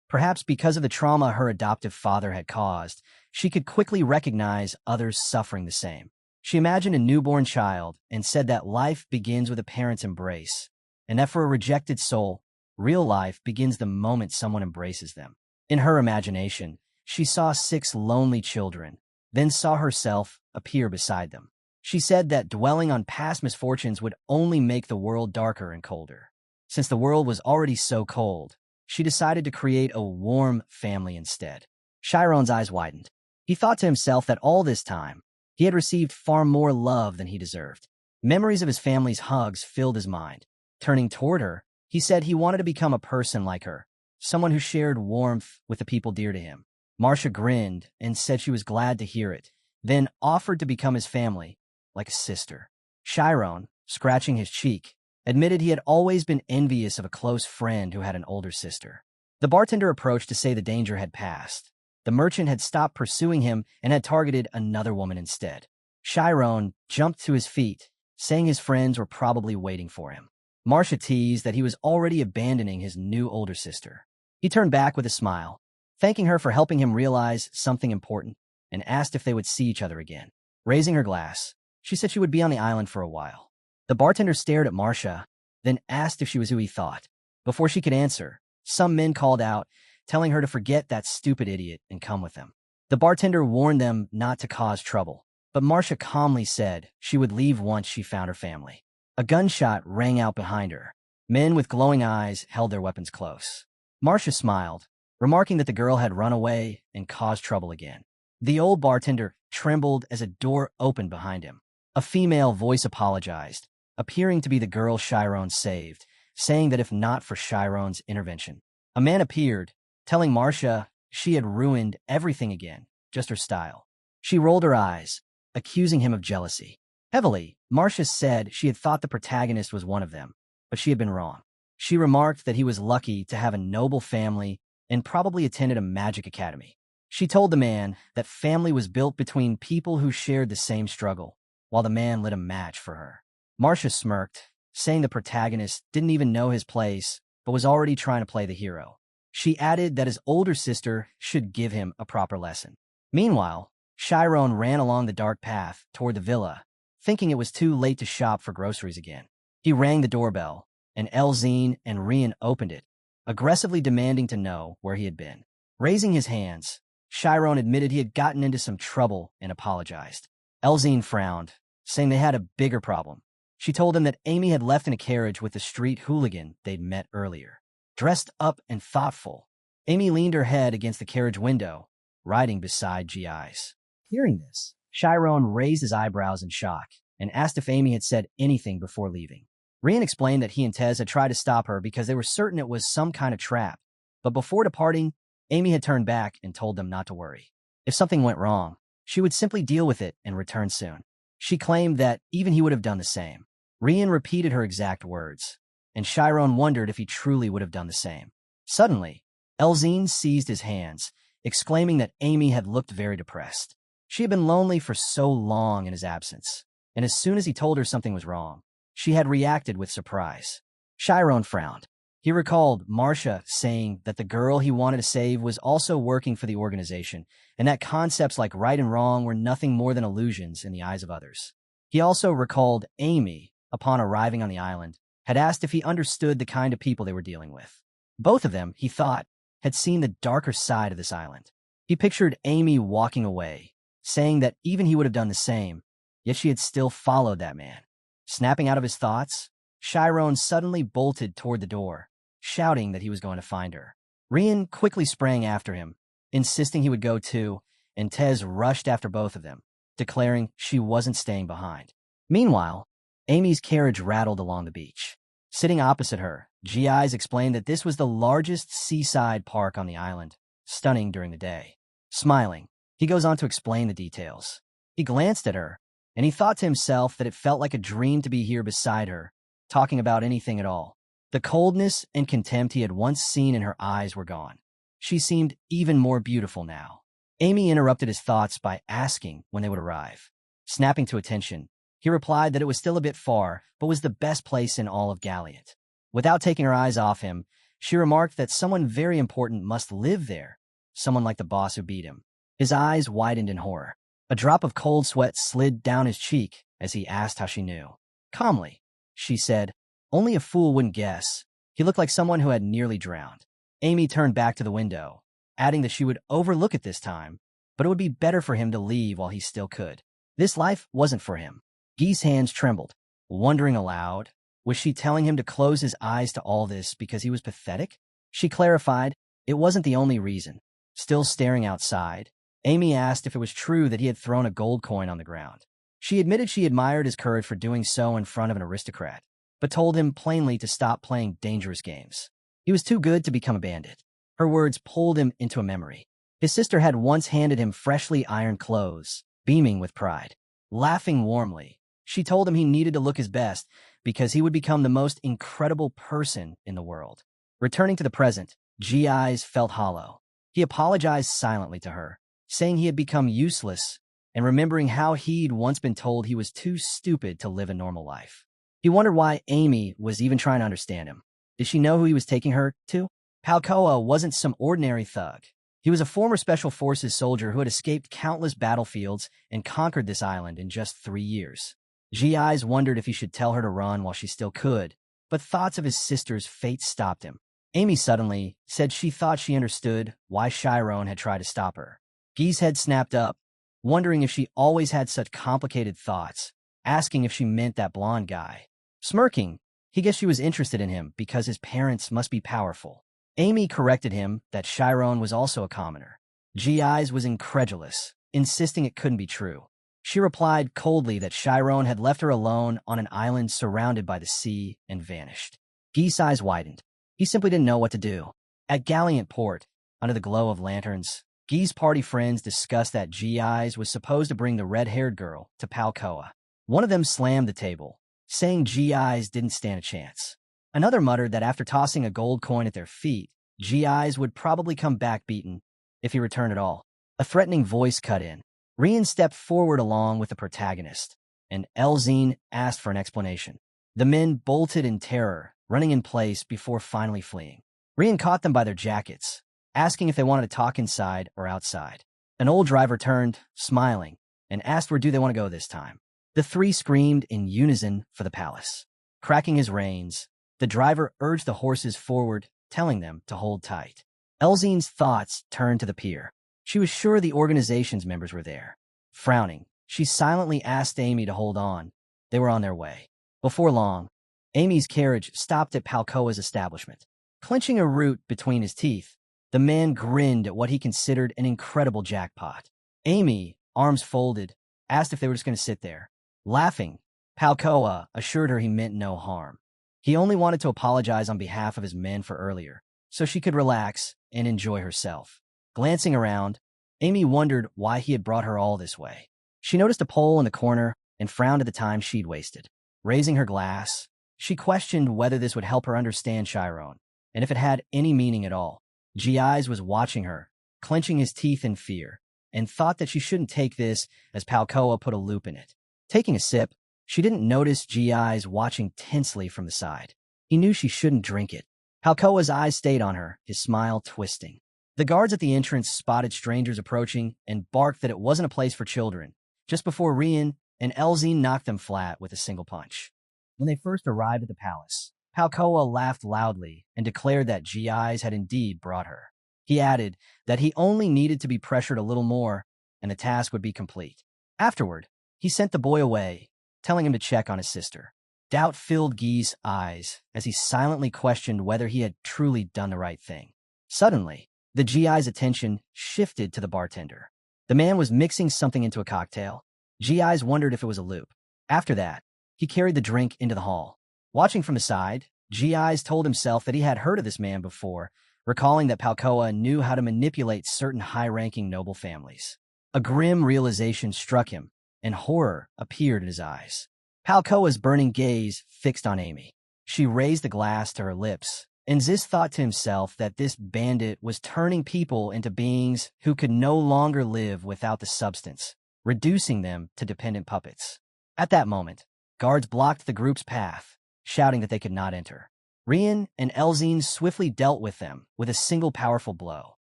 Perhaps because of the trauma her adoptive father had caused, she could quickly recognize others suffering the same. She imagined a newborn child and said that life begins with a parent's embrace, and that for a rejected soul, real life begins the moment someone embraces them. In her imagination, she saw 6 lonely children, then saw herself appear beside them. She said that dwelling on past misfortunes would only make the world darker and colder. Since the world was already so cold, she decided to create a warm family instead. Shyron's eyes widened. He thought to himself that all this time, he had received far more love than he deserved. Memories of his family's hugs filled his mind. Turning toward her, he said he wanted to become a person like her, someone who shared warmth with the people dear to him. Marcia grinned and said she was glad to hear it, then offered to become his family, like a sister. Shyron, scratching his cheek, admitted he had always been envious of a close friend who had an older sister. The bartender approached to say the danger had passed. The merchant had stopped pursuing him and had targeted another woman instead. Shyron jumped to his feet, saying his friends were probably waiting for him. Marcia teased that he was already abandoning his new older sister. He turned back with a smile, thanking her for helping him realize something important, and asked if they would see each other again. Raising her glass, she said she would be on the island for a while. The bartender stared at Marcia, then asked if she was who he thought. Before she could answer, some men called out, telling her to forget that stupid idiot and come with them. The bartender warned them not to cause trouble, but Marcia calmly said she would leave once she found her family. A gunshot rang out behind her. Men with glowing eyes held their weapons close. Marcia smiled, remarking that the girl had run away and caused trouble again. The old bartender trembled as a door opened behind him. A female voice apologized, appearing to be the girl Shyron saved, saying that if not for Shyron's intervention. A man appeared, telling Marcia she had ruined everything again, just her style. She rolled her eyes, accusing him of jealousy. Heavily, Marcia said she had thought the protagonist was one of them, but she had been wrong. She remarked that he was lucky to have a noble family and probably attended a magic academy. She told the man that family was built between people who shared the same struggle, while the man lit a match for her. Marcia smirked, saying the protagonist didn't even know his place, but was already trying to play the hero. She added that his older sister should give him a proper lesson. Meanwhile, Shyron ran along the dark path toward the villa, thinking it was too late to shop for groceries again. He rang the doorbell, and Elzine and Rian opened it, aggressively demanding to know where he had been. Raising his hands, Shyron admitted he had gotten into some trouble and apologized. Elzine frowned, saying they had a bigger problem. She told him that Amy had left in a carriage with the street hooligan they'd met earlier. Dressed up and thoughtful, Amy leaned her head against the carriage window, riding beside GIs. Hearing this, Shyron raised his eyebrows in shock and asked if Amy had said anything before leaving. Rian explained that he and Tez had tried to stop her because they were certain it was some kind of trap, but before departing, Amy had turned back and told them not to worry. If something went wrong, she would simply deal with it and return soon. She claimed that even he would have done the same. Rian repeated her exact words, and Shyron wondered if he truly would have done the same. Suddenly, Elzine seized his hands, exclaiming that Amy had looked very depressed. She had been lonely for so long in his absence, and as soon as he told her something was wrong, she had reacted with surprise. Shyron frowned. He recalled Marcia saying that the girl he wanted to save was also working for the organization, and that concepts like right and wrong were nothing more than illusions in the eyes of others. He also recalled Amy, upon arriving on the island, had asked if he understood the kind of people they were dealing with. Both of them, he thought, had seen the darker side of this island. He pictured Amy walking away, saying that even he would have done the same, yet she had still followed that man. Snapping out of his thoughts, Shyron suddenly bolted toward the door, shouting that he was going to find her. Rian quickly sprang after him, insisting he would go too, and Tez rushed after both of them, declaring she wasn't staying behind. Meanwhile, Amy's carriage rattled along the beach. Sitting opposite her, G.I.'s explained that this was the largest seaside park on the island, stunning during the day. Smiling, he goes on to explain the details. He glanced at her, and he thought to himself that it felt like a dream to be here beside her, talking about anything at all. The coldness and contempt he had once seen in her eyes were gone. She seemed even more beautiful now. Amy interrupted his thoughts by asking when they would arrive. Snapping to attention, he replied that it was still a bit far, but was the best place in all of Galliot. Without taking her eyes off him, she remarked that someone very important must live there, someone like the boss who beat him. His eyes widened in horror. A drop of cold sweat slid down his cheek as he asked how she knew. Calmly, she said, "Only a fool wouldn't guess." He looked like someone who had nearly drowned. Amy turned back to the window, adding that she would overlook it this time, but it would be better for him to leave while he still could. This life wasn't for him. Guy's hands trembled, wondering aloud, was she telling him to close his eyes to all this because he was pathetic? She clarified, it wasn't the only reason. Still staring outside, Amy asked if it was true that he had thrown a gold coin on the ground. She admitted she admired his courage for doing so in front of an aristocrat, but told him plainly to stop playing dangerous games. He was too good to become a bandit. Her words pulled him into a memory. His sister had once handed him freshly ironed clothes, beaming with pride. Laughing warmly, she told him he needed to look his best because he would become the most incredible person in the world. Returning to the present, G.I.'s felt hollow. He apologized silently to her, saying he had become useless and remembering how he'd once been told he was too stupid to live a normal life. He wondered why Amy was even trying to understand him. Did she know who he was taking her to? Palcoa wasn't some ordinary thug. He was a former Special Forces soldier who had escaped countless battlefields and conquered this island in just 3 years. G.I.'s wondered if he should tell her to run while she still could, but thoughts of his sister's fate stopped him. Amy suddenly said she thought she understood why Shyron had tried to stop her. Guy's head snapped up, wondering if she always had such complicated thoughts, asking if she meant that blonde guy. Smirking, he guessed she was interested in him because his parents must be powerful. Amy corrected him that Shyron was also a commoner. G.I.'s was incredulous, insisting it couldn't be true. She replied coldly that Shyron had left her alone on an island surrounded by the sea and vanished. Guy's eyes widened. He simply didn't know what to do. At Galliant Port, under the glow of lanterns, Guy's party friends discussed that G.I.'s was supposed to bring the red-haired girl to Palcoa. One of them slammed the table, saying G.I.'s didn't stand a chance. Another muttered that after tossing a gold coin at their feet, G.I.'s would probably come back beaten, if he returned at all. A threatening voice cut in. Rian stepped forward along with the protagonist, and Elzine asked for an explanation. The men bolted in terror, running in place before finally fleeing. Rian caught them by their jackets, asking if they wanted to talk inside or outside. An old driver turned, smiling, and asked where do they want to go this time. The three screamed in unison for the palace. Cracking his reins, the driver urged the horses forward, telling them to hold tight. Elzine's thoughts turned to the pier. She was sure the organization's members were there. Frowning, she silently asked Amy to hold on. They were on their way. Before long, Amy's carriage stopped at Palcoa's establishment. Clenching a root between his teeth, the man grinned at what he considered an incredible jackpot. Amy, arms folded, asked if they were just going to sit there. Laughing, Palcoa assured her he meant no harm. He only wanted to apologize on behalf of his men for earlier, so she could relax and enjoy herself. Glancing around, Amy wondered why he had brought her all this way. She noticed a pole in the corner and frowned at the time she'd wasted. Raising her glass, she questioned whether this would help her understand Shyron, and if it had any meaning at all. G.I.'s was watching her, clenching his teeth in fear, and thought that she shouldn't take this as Palcoa put a loop in it. Taking a sip, she didn't notice G.I.'s watching tensely from the side. He knew she shouldn't drink it. Palcoa's eyes stayed on her, his smile twisting. The guards at the entrance spotted strangers approaching and barked that it wasn't a place for children, just before Rian and Elzine knocked them flat with a single punch. When they first arrived at the palace, Palcoa laughed loudly and declared that G.I.'s had indeed brought her. He added that he only needed to be pressured a little more and the task would be complete. Afterward, he sent the boy away, telling him to check on his sister. Doubt filled Guy's eyes as he silently questioned whether he had truly done the right thing. Suddenly, the G.I.'s attention shifted to the bartender. The man was mixing something into a cocktail. G.I.'s wondered if it was a loop. After that, he carried the drink into the hall. Watching from the side, Gi's told himself that he had heard of this man before, recalling that Palkoa knew how to manipulate certain high-ranking noble families. A grim realization struck him, and horror appeared in his eyes. Palkoa's burning gaze fixed on Amy. She raised the glass to her lips, and Ziz thought to himself that this bandit was turning people into beings who could no longer live without the substance, reducing them to dependent puppets. At that moment, guards blocked the group's path, shouting that they could not enter. Rian and Elzine swiftly dealt with them with a single powerful blow.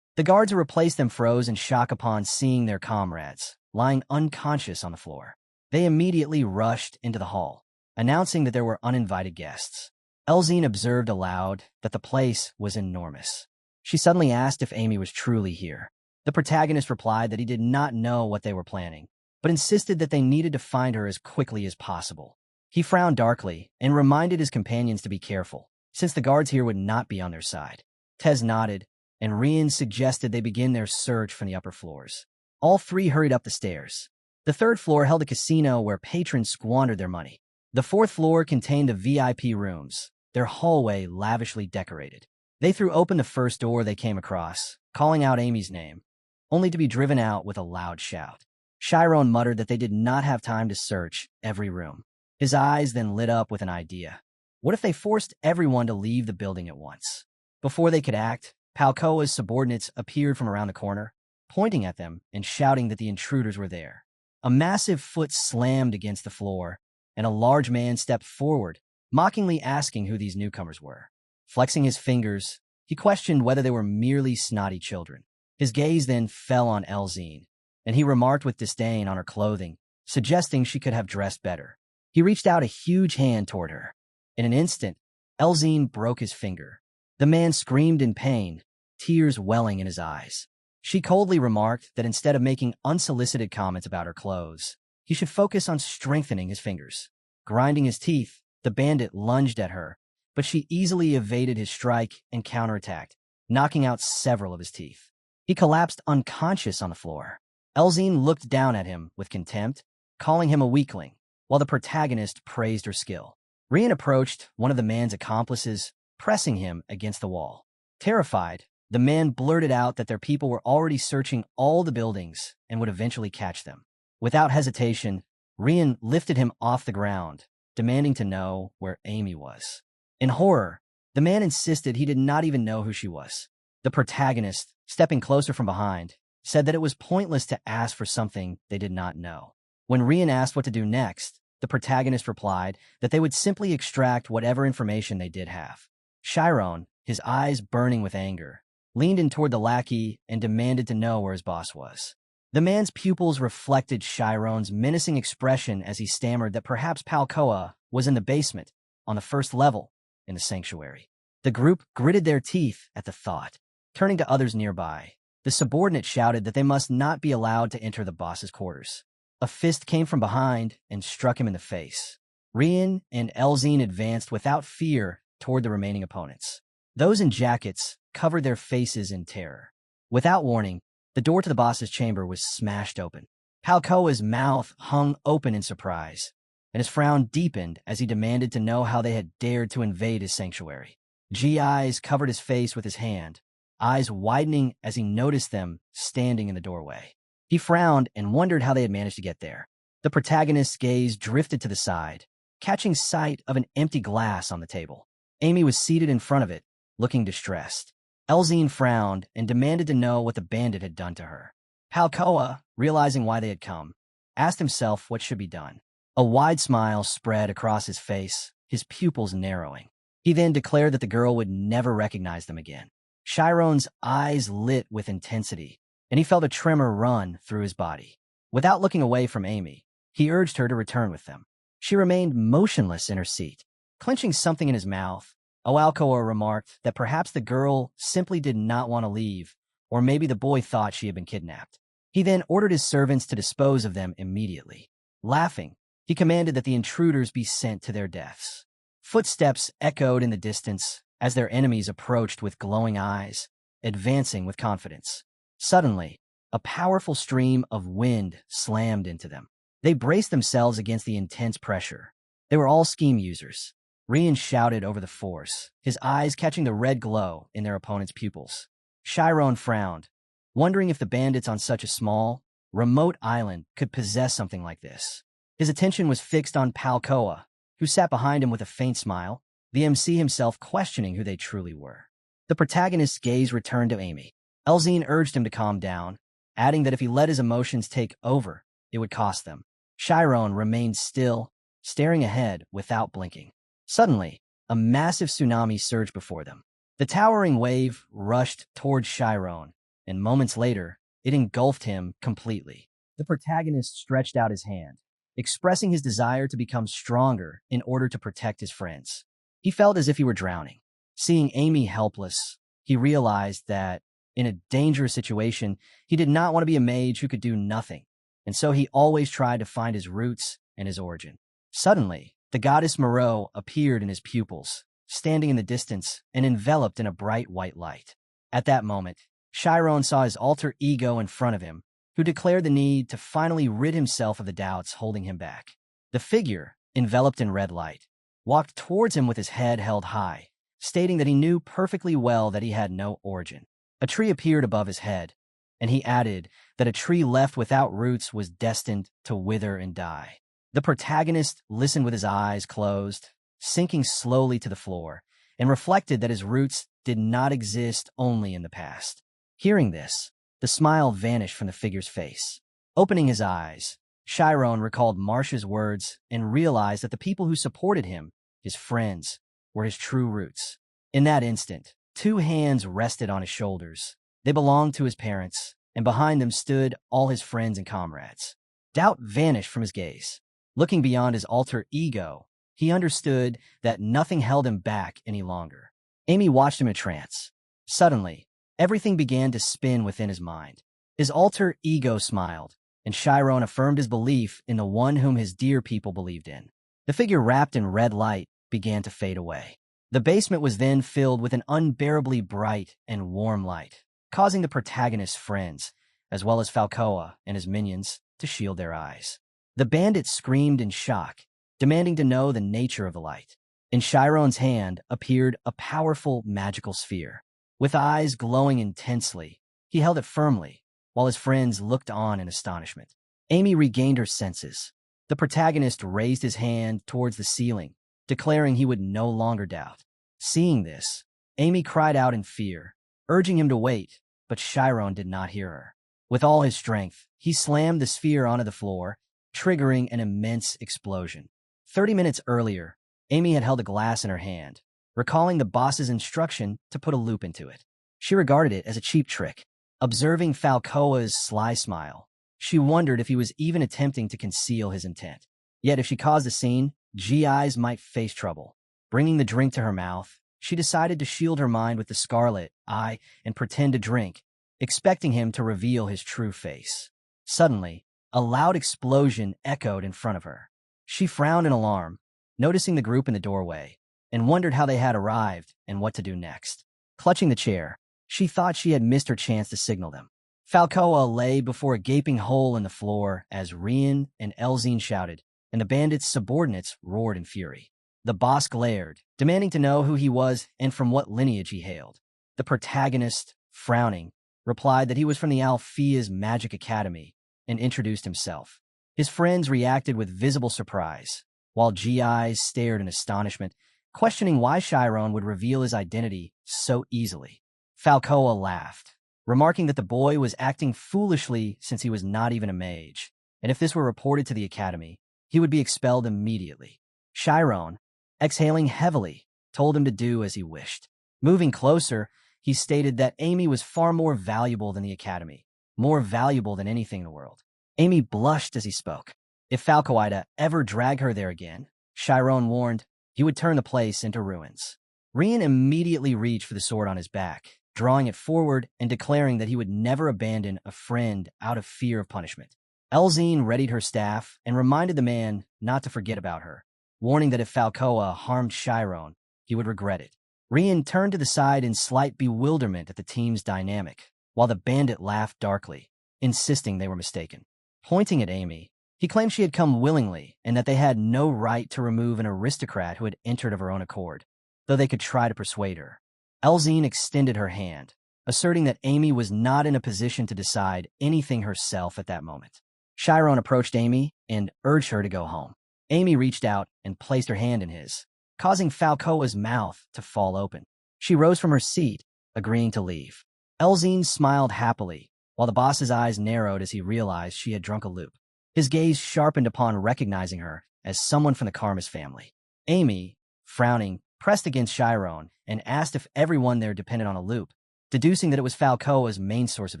The guards who replaced them froze in shock upon seeing their comrades, lying unconscious on the floor. They immediately rushed into the hall, announcing that there were uninvited guests. Elzine observed aloud that the place was enormous. She suddenly asked if Amy was truly here. The protagonist replied that he did not know what they were planning, but insisted that they needed to find her as quickly as possible. He frowned darkly and reminded his companions to be careful, since the guards here would not be on their side. Tez nodded, and Rian suggested they begin their search from the upper floors. All three hurried up the stairs. The third floor held a casino where patrons squandered their money. The fourth floor contained the VIP rooms, their hallway lavishly decorated. They threw open the first door they came across, calling out Amy's name, only to be driven out with a loud shout. Shyron muttered that they did not have time to search every room. His eyes then lit up with an idea. What if they forced everyone to leave the building at once? Before they could act, Palkoa's subordinates appeared from around the corner, pointing at them and shouting that the intruders were there. A massive foot slammed against the floor, and a large man stepped forward, mockingly asking who these newcomers were. Flexing his fingers, he questioned whether they were merely snotty children. His gaze then fell on Elzine, and he remarked with disdain on her clothing, suggesting she could have dressed better. He reached out a huge hand toward her. In an instant, Elzine broke his finger. The man screamed in pain, tears welling in his eyes. She coldly remarked that instead of making unsolicited comments about her clothes, he should focus on strengthening his fingers. Grinding his teeth, the bandit lunged at her, but she easily evaded his strike and counterattacked, knocking out several of his teeth. He collapsed unconscious on the floor. Elzine looked down at him with contempt, calling him a weakling, while the protagonist praised her skill. Rian approached one of the man's accomplices, pressing him against the wall. Terrified, the man blurted out that their people were already searching all the buildings and would eventually catch them. Without hesitation, Rian lifted him off the ground, demanding to know where Amy was. In horror, the man insisted he did not even know who she was. The protagonist, stepping closer from behind, said that it was pointless to ask for something they did not know. When Rian asked what to do next, the protagonist replied that they would simply extract whatever information they did have. Shyron, his eyes burning with anger, leaned in toward the lackey and demanded to know where his boss was. The man's pupils reflected Shyron's menacing expression as he stammered that perhaps Palkoa was in the basement, on the first level, in the sanctuary. The group gritted their teeth at the thought. Turning to others nearby, the subordinate shouted that they must not be allowed to enter the boss's quarters. A fist came from behind and struck him in the face. Rian and Elzine advanced without fear toward the remaining opponents. Those in jackets covered their faces in terror. Without warning, the door to the boss's chamber was smashed open. Palkoa's mouth hung open in surprise, and his frown deepened as he demanded to know how they had dared to invade his sanctuary. Gi's covered his face with his hand, eyes widening as he noticed them standing in the doorway. He frowned and wondered how they had managed to get there. The protagonist's gaze drifted to the side, catching sight of an empty glass on the table. Amy was seated in front of it, looking distressed. Elzine frowned and demanded to know what the bandit had done to her. Palkoa, realizing why they had come, asked himself what should be done. A wide smile spread across his face, his pupils narrowing. He then declared that the girl would never recognize them again. Shyron's eyes lit with intensity, and he felt a tremor run through his body. Without looking away from Amy, he urged her to return with them. She remained motionless in her seat, clenching something in his mouth. Palkoa remarked that perhaps the girl simply did not want to leave, or maybe the boy thought she had been kidnapped. He then ordered his servants to dispose of them immediately. Laughing, he commanded that the intruders be sent to their deaths. Footsteps echoed in the distance as their enemies approached with glowing eyes, advancing with confidence. Suddenly, a powerful stream of wind slammed into them. They braced themselves against the intense pressure. They were all scheme users. Rian shouted over the force, his eyes catching the red glow in their opponent's pupils. Shyron frowned, wondering if the bandits on such a small, remote island could possess something like this. His attention was fixed on Palkoa, who sat behind him with a faint smile, the MC himself questioning who they truly were. The protagonist's gaze returned to Amy. Elzine urged him to calm down, adding that if he let his emotions take over, it would cost them. Shyron remained still, staring ahead without blinking. Suddenly, a massive tsunami surged before them. The towering wave rushed towards Shyron, and moments later, it engulfed him completely. The protagonist stretched out his hand, expressing his desire to become stronger in order to protect his friends. He felt as if he were drowning. Seeing Amy helpless, he realized that, in a dangerous situation, he did not want to be a mage who could do nothing, and so he always tried to find his roots and his origin. Suddenly, the goddess Moreau appeared in his pupils, standing in the distance and enveloped in a bright white light. At that moment, Shyron saw his alter ego in front of him, who declared the need to finally rid himself of the doubts holding him back. The figure, enveloped in red light, walked towards him with his head held high, stating that he knew perfectly well that he had no origin. A tree appeared above his head, and he added that a tree left without roots was destined to wither and die. The protagonist listened with his eyes closed, sinking slowly to the floor, and reflected that his roots did not exist only in the past. Hearing this, the smile vanished from the figure's face. Opening his eyes, Shyron recalled Marsh's words and realized that the people who supported him, his friends, were his true roots. In that instant, two hands rested on his shoulders. They belonged to his parents, and behind them stood all his friends and comrades. Doubt vanished from his gaze. Looking beyond his alter ego, he understood that nothing held him back any longer. Amy watched him in a trance. Suddenly, everything began to spin within his mind. His alter ego smiled, and Shyron affirmed his belief in the one whom his dear people believed in. The figure wrapped in red light began to fade away. The basement was then filled with an unbearably bright and warm light, causing the protagonist's friends, as well as Falcoa and his minions, to shield their eyes. The bandits screamed in shock, demanding to know the nature of the light. In Shyron's hand appeared a powerful magical sphere. With eyes glowing intensely, he held it firmly, while his friends looked on in astonishment. Amy regained her senses. The protagonist raised his hand towards the ceiling, declaring he would no longer doubt. Seeing this, Amy cried out in fear, urging him to wait, but Shyron did not hear her. With all his strength, he slammed the sphere onto the floor, triggering an immense explosion. 30 minutes earlier, Amy had held a glass in her hand, recalling the boss's instruction to put a loop into it. She regarded it as a cheap trick. Observing Falcoa's sly smile, she wondered if he was even attempting to conceal his intent. Yet if she caused a scene, GIs might face trouble. Bringing the drink to her mouth, she decided to shield her mind with the scarlet eye and pretend to drink, expecting him to reveal his true face. Suddenly, a loud explosion echoed in front of her. She frowned in alarm, noticing the group in the doorway, and wondered how they had arrived and what to do next. Clutching the chair, she thought she had missed her chance to signal them. Falcoa lay before a gaping hole in the floor as Rian and Elzine shouted, and the bandits' subordinates roared in fury. The boss glared, demanding to know who he was and from what lineage he hailed. The protagonist, frowning, replied that he was from the Althea's Magic Academy and introduced himself. His friends reacted with visible surprise, while GIs stared in astonishment, questioning why Shyron would reveal his identity so easily. Falcoa laughed, remarking that the boy was acting foolishly since he was not even a mage, and if this were reported to the academy, he would be expelled immediately. Shyron, exhaling heavily, told him to do as he wished. Moving closer, he stated that Amy was far more valuable than the academy, more valuable than anything in the world. Amy blushed as he spoke. If Falcoida ever drag her there again, Shyron warned, he would turn the place into ruins. Rian immediately reached for the sword on his back, drawing it forward and declaring that he would never abandon a friend out of fear of punishment. Elzine readied her staff and reminded the man not to forget about her, warning that if Falcoa harmed Shyron, he would regret it. Rian turned to the side in slight bewilderment at the team's dynamic, while the bandit laughed darkly, insisting they were mistaken. Pointing at Amy, He claimed she had come willingly and that they had no right to remove an aristocrat who had entered of her own accord, though they could try to persuade her. Elzine extended her hand, asserting that Amy was not in a position to decide anything herself at that moment. Shyron approached Amy and urged her to go home. Amy reached out and placed her hand in his, causing Falcoa's mouth to fall open. She rose from her seat, agreeing to leave. Elzine smiled happily, while the boss's eyes narrowed as he realized she had drunk a loop. His gaze sharpened upon recognizing her as someone from the Karmas family. Amy, frowning, pressed against Shyron and asked if everyone there depended on a loop, deducing that it was Falcoa's main source of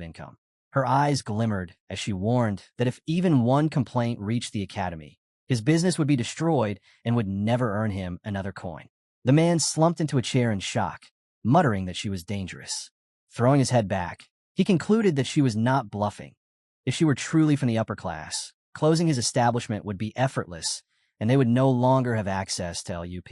income. Her eyes glimmered as she warned that if even one complaint reached the academy, his business would be destroyed and would never earn him another coin. The man slumped into a chair in shock, muttering that she was dangerous. Throwing his head back, he concluded that she was not bluffing. If she were truly from the upper class, closing his establishment would be effortless, and they would no longer have access to LUP.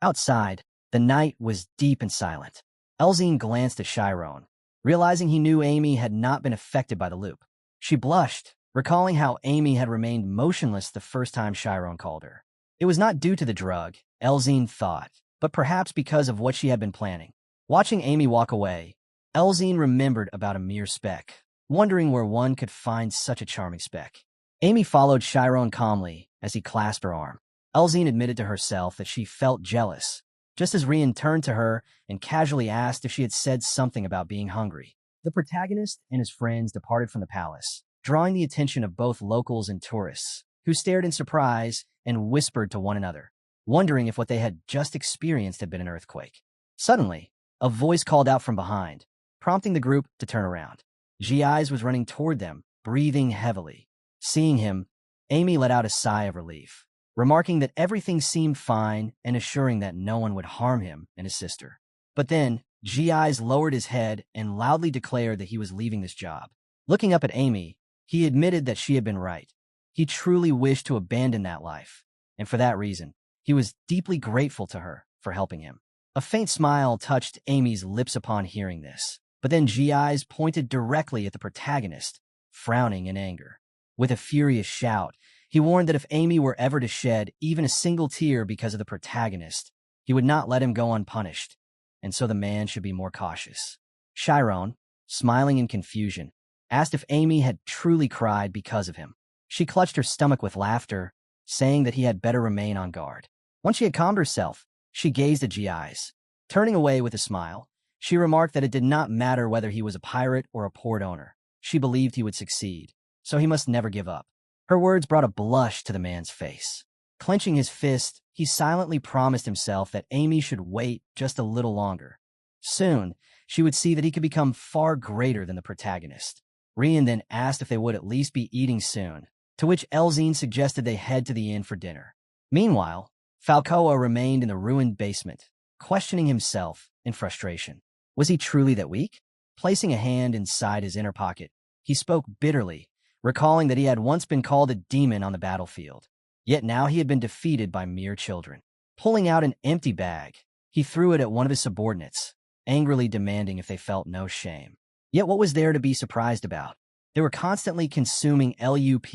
Outside, the night was deep and silent. Elzine glanced at Shyron, realizing he knew Amy had not been affected by the loop. She blushed, recalling how Amy had remained motionless the first time Shyron called her. It was not due to the drug, Elzine thought, but perhaps because of what she had been planning. Watching Amy walk away, Elzine remembered about a mere speck, wondering where one could find such a charming speck. Amy followed Shyron calmly as he clasped her arm. Elzine admitted to herself that she felt jealous, just as Rian turned to her and casually asked if she had said something about being hungry. The protagonist and his friends departed from the palace, drawing the attention of both locals and tourists, who stared in surprise and whispered to one another, wondering if what they had just experienced had been an earthquake. Suddenly, a voice called out from behind, prompting the group to turn around. Gi's was running toward them, breathing heavily. Seeing him, Amy let out a sigh of relief, remarking that everything seemed fine and assuring that no one would harm him and his sister. But then, Gi's lowered his head and loudly declared that he was leaving this job. Looking up at Amy, he admitted that she had been right. He truly wished to abandon that life, and for that reason, he was deeply grateful to her for helping him. A faint smile touched Amy's lips upon hearing this, but then Gi's pointed directly at the protagonist, frowning in anger. With a furious shout, he warned that if Amy were ever to shed even a single tear because of the protagonist, he would not let him go unpunished, and so the man should be more cautious. Shyron, smiling in confusion, asked if Amy had truly cried because of him. She clutched her stomach with laughter, saying that he had better remain on guard. Once she had calmed herself, she gazed at Gi's. Turning away with a smile, she remarked that it did not matter whether he was a pirate or a port owner. She believed he would succeed, so he must never give up. Her words brought a blush to the man's face. Clenching his fist, he silently promised himself that Amy should wait just a little longer. Soon, she would see that he could become far greater than the protagonist. Rian then asked if they would at least be eating soon, to which Elzine suggested they head to the inn for dinner. Meanwhile, Falcoa remained in the ruined basement, questioning himself in frustration. Was he truly that weak? Placing a hand inside his inner pocket, he spoke bitterly, recalling that he had once been called a demon on the battlefield. Yet now he had been defeated by mere children. Pulling out an empty bag, he threw it at one of his subordinates, angrily demanding if they felt no shame. Yet what was there to be surprised about? They were constantly consuming LUP,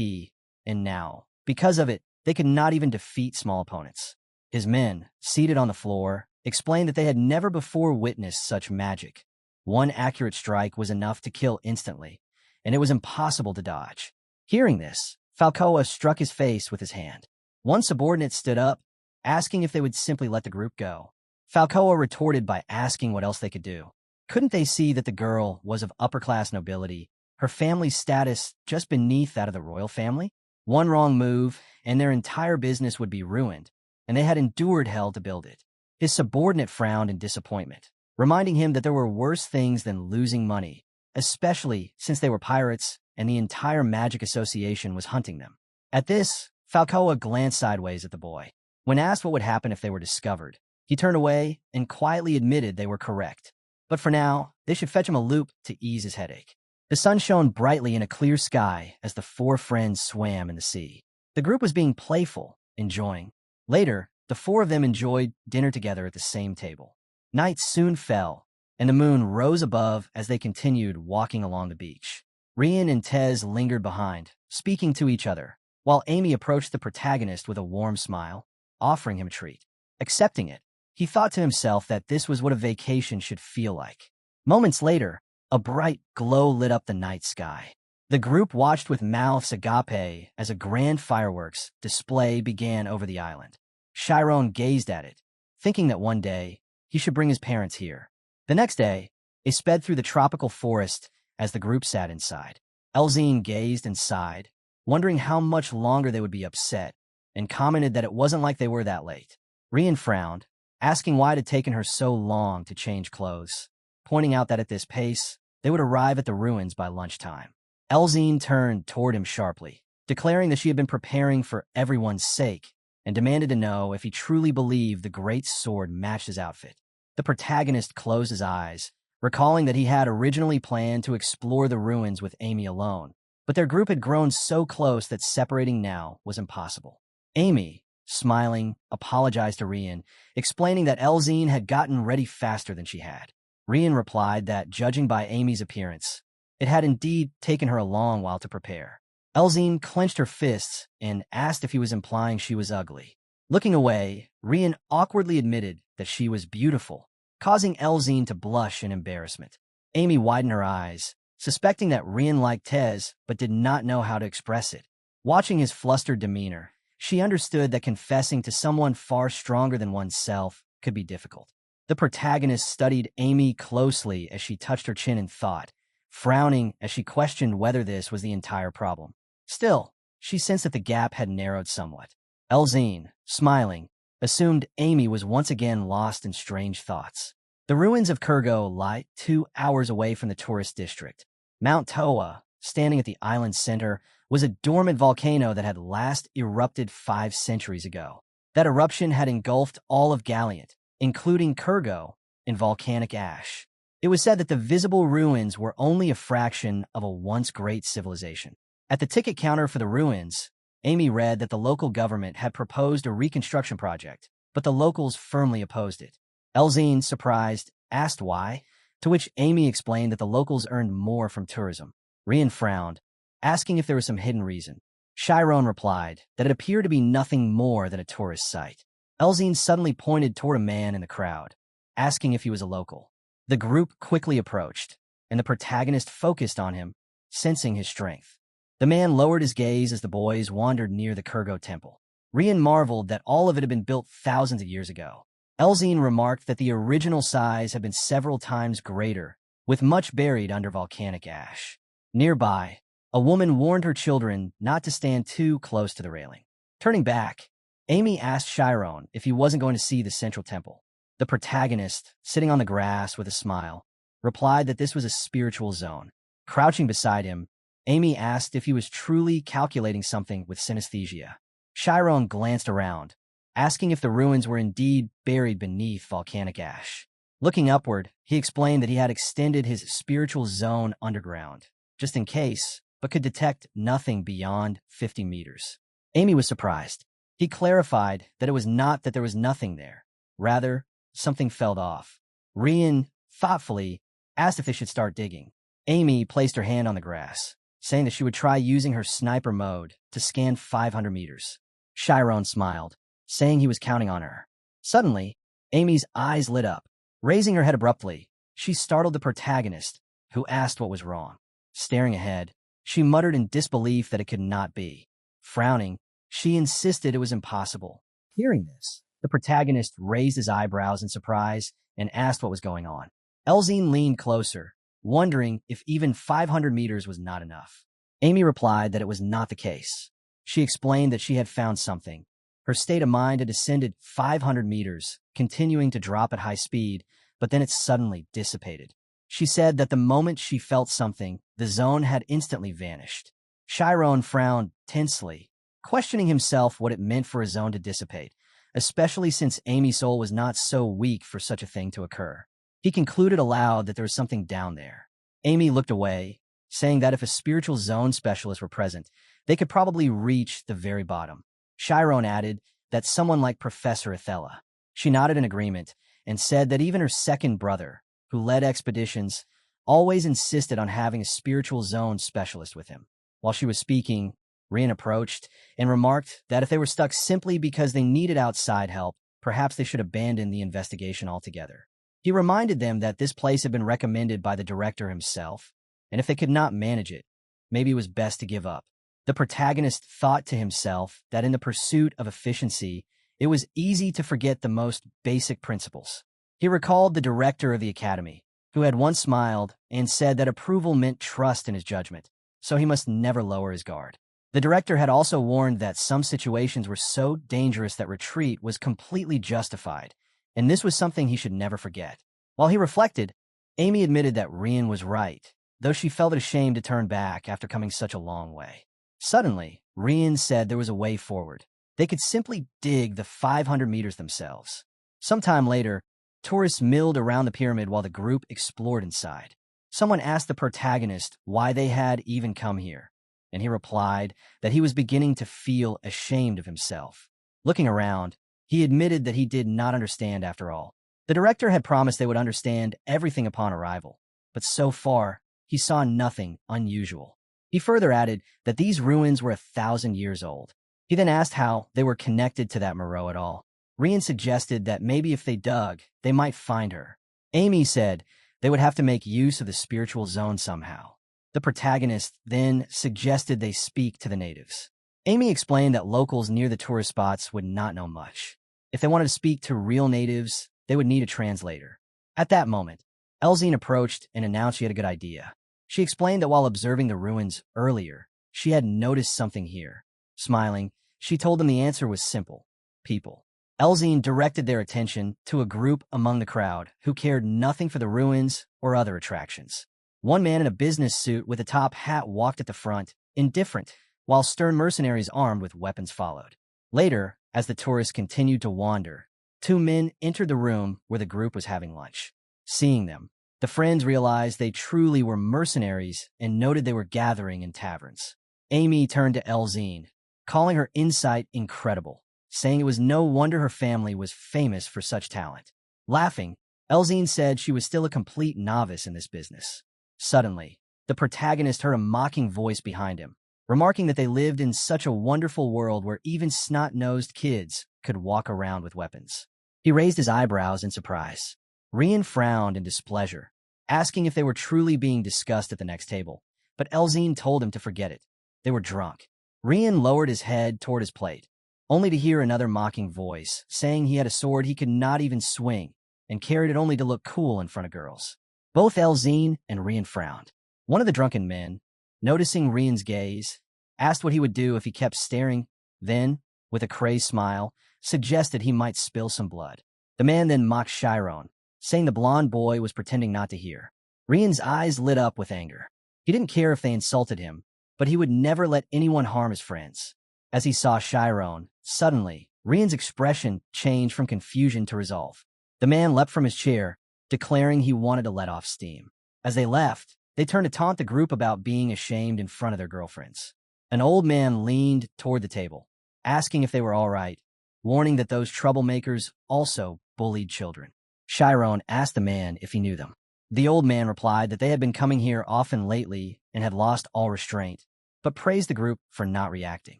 and now, because of it, they could not even defeat small opponents. His men, seated on the floor, explained that they had never before witnessed such magic. One accurate strike was enough to kill instantly, and it was impossible to dodge. Hearing this, Falcoa struck his face with his hand. One subordinate stood up, asking if they would simply let the group go. Falcoa retorted by asking what else they could do. Couldn't they see that the girl was of upper-class nobility, her family's status just beneath that of the royal family? One wrong move, and their entire business would be ruined, and they had endured hell to build it. His subordinate frowned in disappointment, reminding him that there were worse things than losing money, especially since they were pirates and the entire Magic Association was hunting them. At this, Falcoa glanced sideways at the boy. When asked what would happen if they were discovered, he turned away and quietly admitted they were correct. But for now, they should fetch him a loop to ease his headache. The sun shone brightly in a clear sky as the four friends swam in the sea. The group was being playful, enjoying. Later, the four of them enjoyed dinner together at the same table. Night soon fell, and the moon rose above as they continued walking along the beach. Rian and Tez lingered behind, speaking to each other, while Amy approached the protagonist with a warm smile, offering him a treat. Accepting it, he thought to himself that this was what a vacation should feel like. Moments later, a bright glow lit up the night sky. The group watched with mouths agape as a grand fireworks display began over the island. Shyron gazed at it, thinking that one day he should bring his parents here. The next day, they sped through the tropical forest as the group sat inside. Elzine gazed and sighed, wondering how much longer they would be upset, and commented that it wasn't like they were that late. Rian frowned, asking why it had taken her so long to change clothes, pointing out that at this pace, they would arrive at the ruins by lunchtime. Elzine turned toward him sharply, declaring that she had been preparing for everyone's sake, and demanded to know if he truly believed the great sword matched his outfit. The protagonist closed his eyes, recalling that he had originally planned to explore the ruins with Amy alone, but their group had grown so close that separating now was impossible. Amy, smiling, apologized to Rian, explaining that Elzine had gotten ready faster than she had. Rian replied that, judging by Amy's appearance, it had indeed taken her a long while to prepare. Elzine clenched her fists and asked if he was implying she was ugly. Looking away, Rian awkwardly admitted that she was beautiful, causing Elzine to blush in embarrassment. Amy widened her eyes, suspecting that Rian liked Tez but did not know how to express it. Watching his flustered demeanor, she understood that confessing to someone far stronger than oneself could be difficult. The protagonist studied Amy closely as she touched her chin in thought, frowning as she questioned whether this was the entire problem. Still, she sensed that the gap had narrowed somewhat. Elzine, smiling, assumed Amy was once again lost in strange thoughts. The ruins of Kurgo lie 2 hours away from the tourist district. Mount Toa, standing at the island's center, was a dormant volcano that had last erupted 5 centuries ago. That eruption had engulfed all of Galliant, including Kurgo, in volcanic ash. It was said that the visible ruins were only a fraction of a once great civilization. At the ticket counter for the ruins, Amy read that the local government had proposed a reconstruction project, but the locals firmly opposed it. Elzine, surprised, asked why, to which Amy explained that the locals earned more from tourism. Rian frowned, asking if there was some hidden reason. Shyron replied that it appeared to be nothing more than a tourist site. Elzine suddenly pointed toward a man in the crowd, asking if he was a local. The group quickly approached, and the protagonist focused on him, sensing his strength. The man lowered his gaze as the boys wandered near the Kurgo temple. Rian marveled that all of it had been built thousands of years ago. Elzine remarked that the original size had been several times greater, with much buried under volcanic ash. Nearby, a woman warned her children not to stand too close to the railing. Turning back, Amy asked Shyron if he wasn't going to see the central temple. The protagonist, sitting on the grass with a smile, replied that this was a spiritual zone. Crouching beside him, Amy asked if he was truly calculating something with synesthesia. Shyron glanced around, asking if the ruins were indeed buried beneath volcanic ash. Looking upward, he explained that he had extended his spiritual zone underground, just in case, but could detect nothing beyond 50 meters. Amy was surprised. He clarified that it was not that there was nothing there. Rather, something fell off. Rian, thoughtfully, asked if they should start digging. Amy placed her hand on the grass, saying that she would try using her sniper mode to scan 500 meters. Shyron smiled, saying he was counting on her. Suddenly, Amy's eyes lit up. Raising her head abruptly, she startled the protagonist, who asked what was wrong. Staring ahead, she muttered in disbelief that it could not be. Frowning, she insisted it was impossible. Hearing this, the protagonist raised his eyebrows in surprise and asked what was going on. Elzine leaned closer, wondering if even 500 meters was not enough. Amy replied that it was not the case. She explained that she had found something. Her state of mind had descended 500 meters, continuing to drop at high speed, but then it suddenly dissipated. She said that the moment she felt something, the zone had instantly vanished. Shyron frowned tensely, questioning himself what it meant for a zone to dissipate, especially since Amy's soul was not so weak for such a thing to occur. He concluded aloud that there was something down there. Amy looked away, saying that if a spiritual zone specialist were present, they could probably reach the very bottom. Shyron added that someone like Professor Athela. She nodded in agreement and said that even her second brother, who led expeditions, always insisted on having a spiritual zone specialist with him. While she was speaking, Rian approached and remarked that if they were stuck simply because they needed outside help, perhaps they should abandon the investigation altogether. He reminded them that this place had been recommended by the director himself, and if they could not manage it, maybe it was best to give up. The protagonist thought to himself that in the pursuit of efficiency, it was easy to forget the most basic principles. He recalled the director of the academy, who had once smiled and said that approval meant trust in his judgment, so he must never lower his guard. The director had also warned that some situations were so dangerous that retreat was completely justified, and this was something he should never forget. While he reflected, Amy admitted that Rian was right, though she felt ashamed to turn back after coming such a long way. Suddenly, Rian said there was a way forward. They could simply dig the 500 meters themselves. Sometime later, tourists milled around the pyramid while the group explored inside. Someone asked the protagonist why they had even come here, and he replied that he was beginning to feel ashamed of himself. Looking around, he admitted that he did not understand after all. The director had promised they would understand everything upon arrival, but so far, he saw nothing unusual. He further added that these ruins were 1,000 years old. He then asked how they were connected to that Moreau at all. Rian suggested that maybe if they dug, they might find her. Amy said they would have to make use of the spiritual zone somehow. The protagonist then suggested they speak to the natives. Amy explained that locals near the tourist spots would not know much. If they wanted to speak to real natives, they would need a translator. At that moment, Elzine approached and announced she had a good idea. She explained that while observing the ruins earlier, she had noticed something here. Smiling, she told them the answer was simple: people. Elzine directed their attention to a group among the crowd who cared nothing for the ruins or other attractions. One man in a business suit with a top hat walked at the front, indifferent, while stern mercenaries armed with weapons followed. Later, as the tourists continued to wander, two men entered the room where the group was having lunch. Seeing them, the friends realized they truly were mercenaries and noted they were gathering in taverns. Amy turned to Elzine, calling her insight incredible, saying it was no wonder her family was famous for such talent. Laughing, Elzine said she was still a complete novice in this business. Suddenly, the protagonist heard a mocking voice behind him, remarking that they lived in such a wonderful world where even snot-nosed kids could walk around with weapons. He raised his eyebrows in surprise. Rian frowned in displeasure, asking if they were truly being discussed at the next table, but Elzine told him to forget it. They were drunk. Rian lowered his head toward his plate, only to hear another mocking voice, saying he had a sword he could not even swing and carried it only to look cool in front of girls. Both Elzine and Rian frowned. One of the drunken men, noticing Rian's gaze, asked what he would do if he kept staring, then, with a crazed smile, suggested he might spill some blood. The man then mocked Shyron, saying the blonde boy was pretending not to hear. Rian's eyes lit up with anger. He didn't care if they insulted him, but he would never let anyone harm his friends. As he saw Shyron, suddenly, Rian's expression changed from confusion to resolve. The man leapt from his chair, declaring he wanted to let off steam. As they left, they turned to taunt the group about being ashamed in front of their girlfriends. An old man leaned toward the table, asking if they were all right, warning that those troublemakers also bullied children. Shyron asked the man if he knew them. The old man replied that they had been coming here often lately and had lost all restraint, but praised the group for not reacting.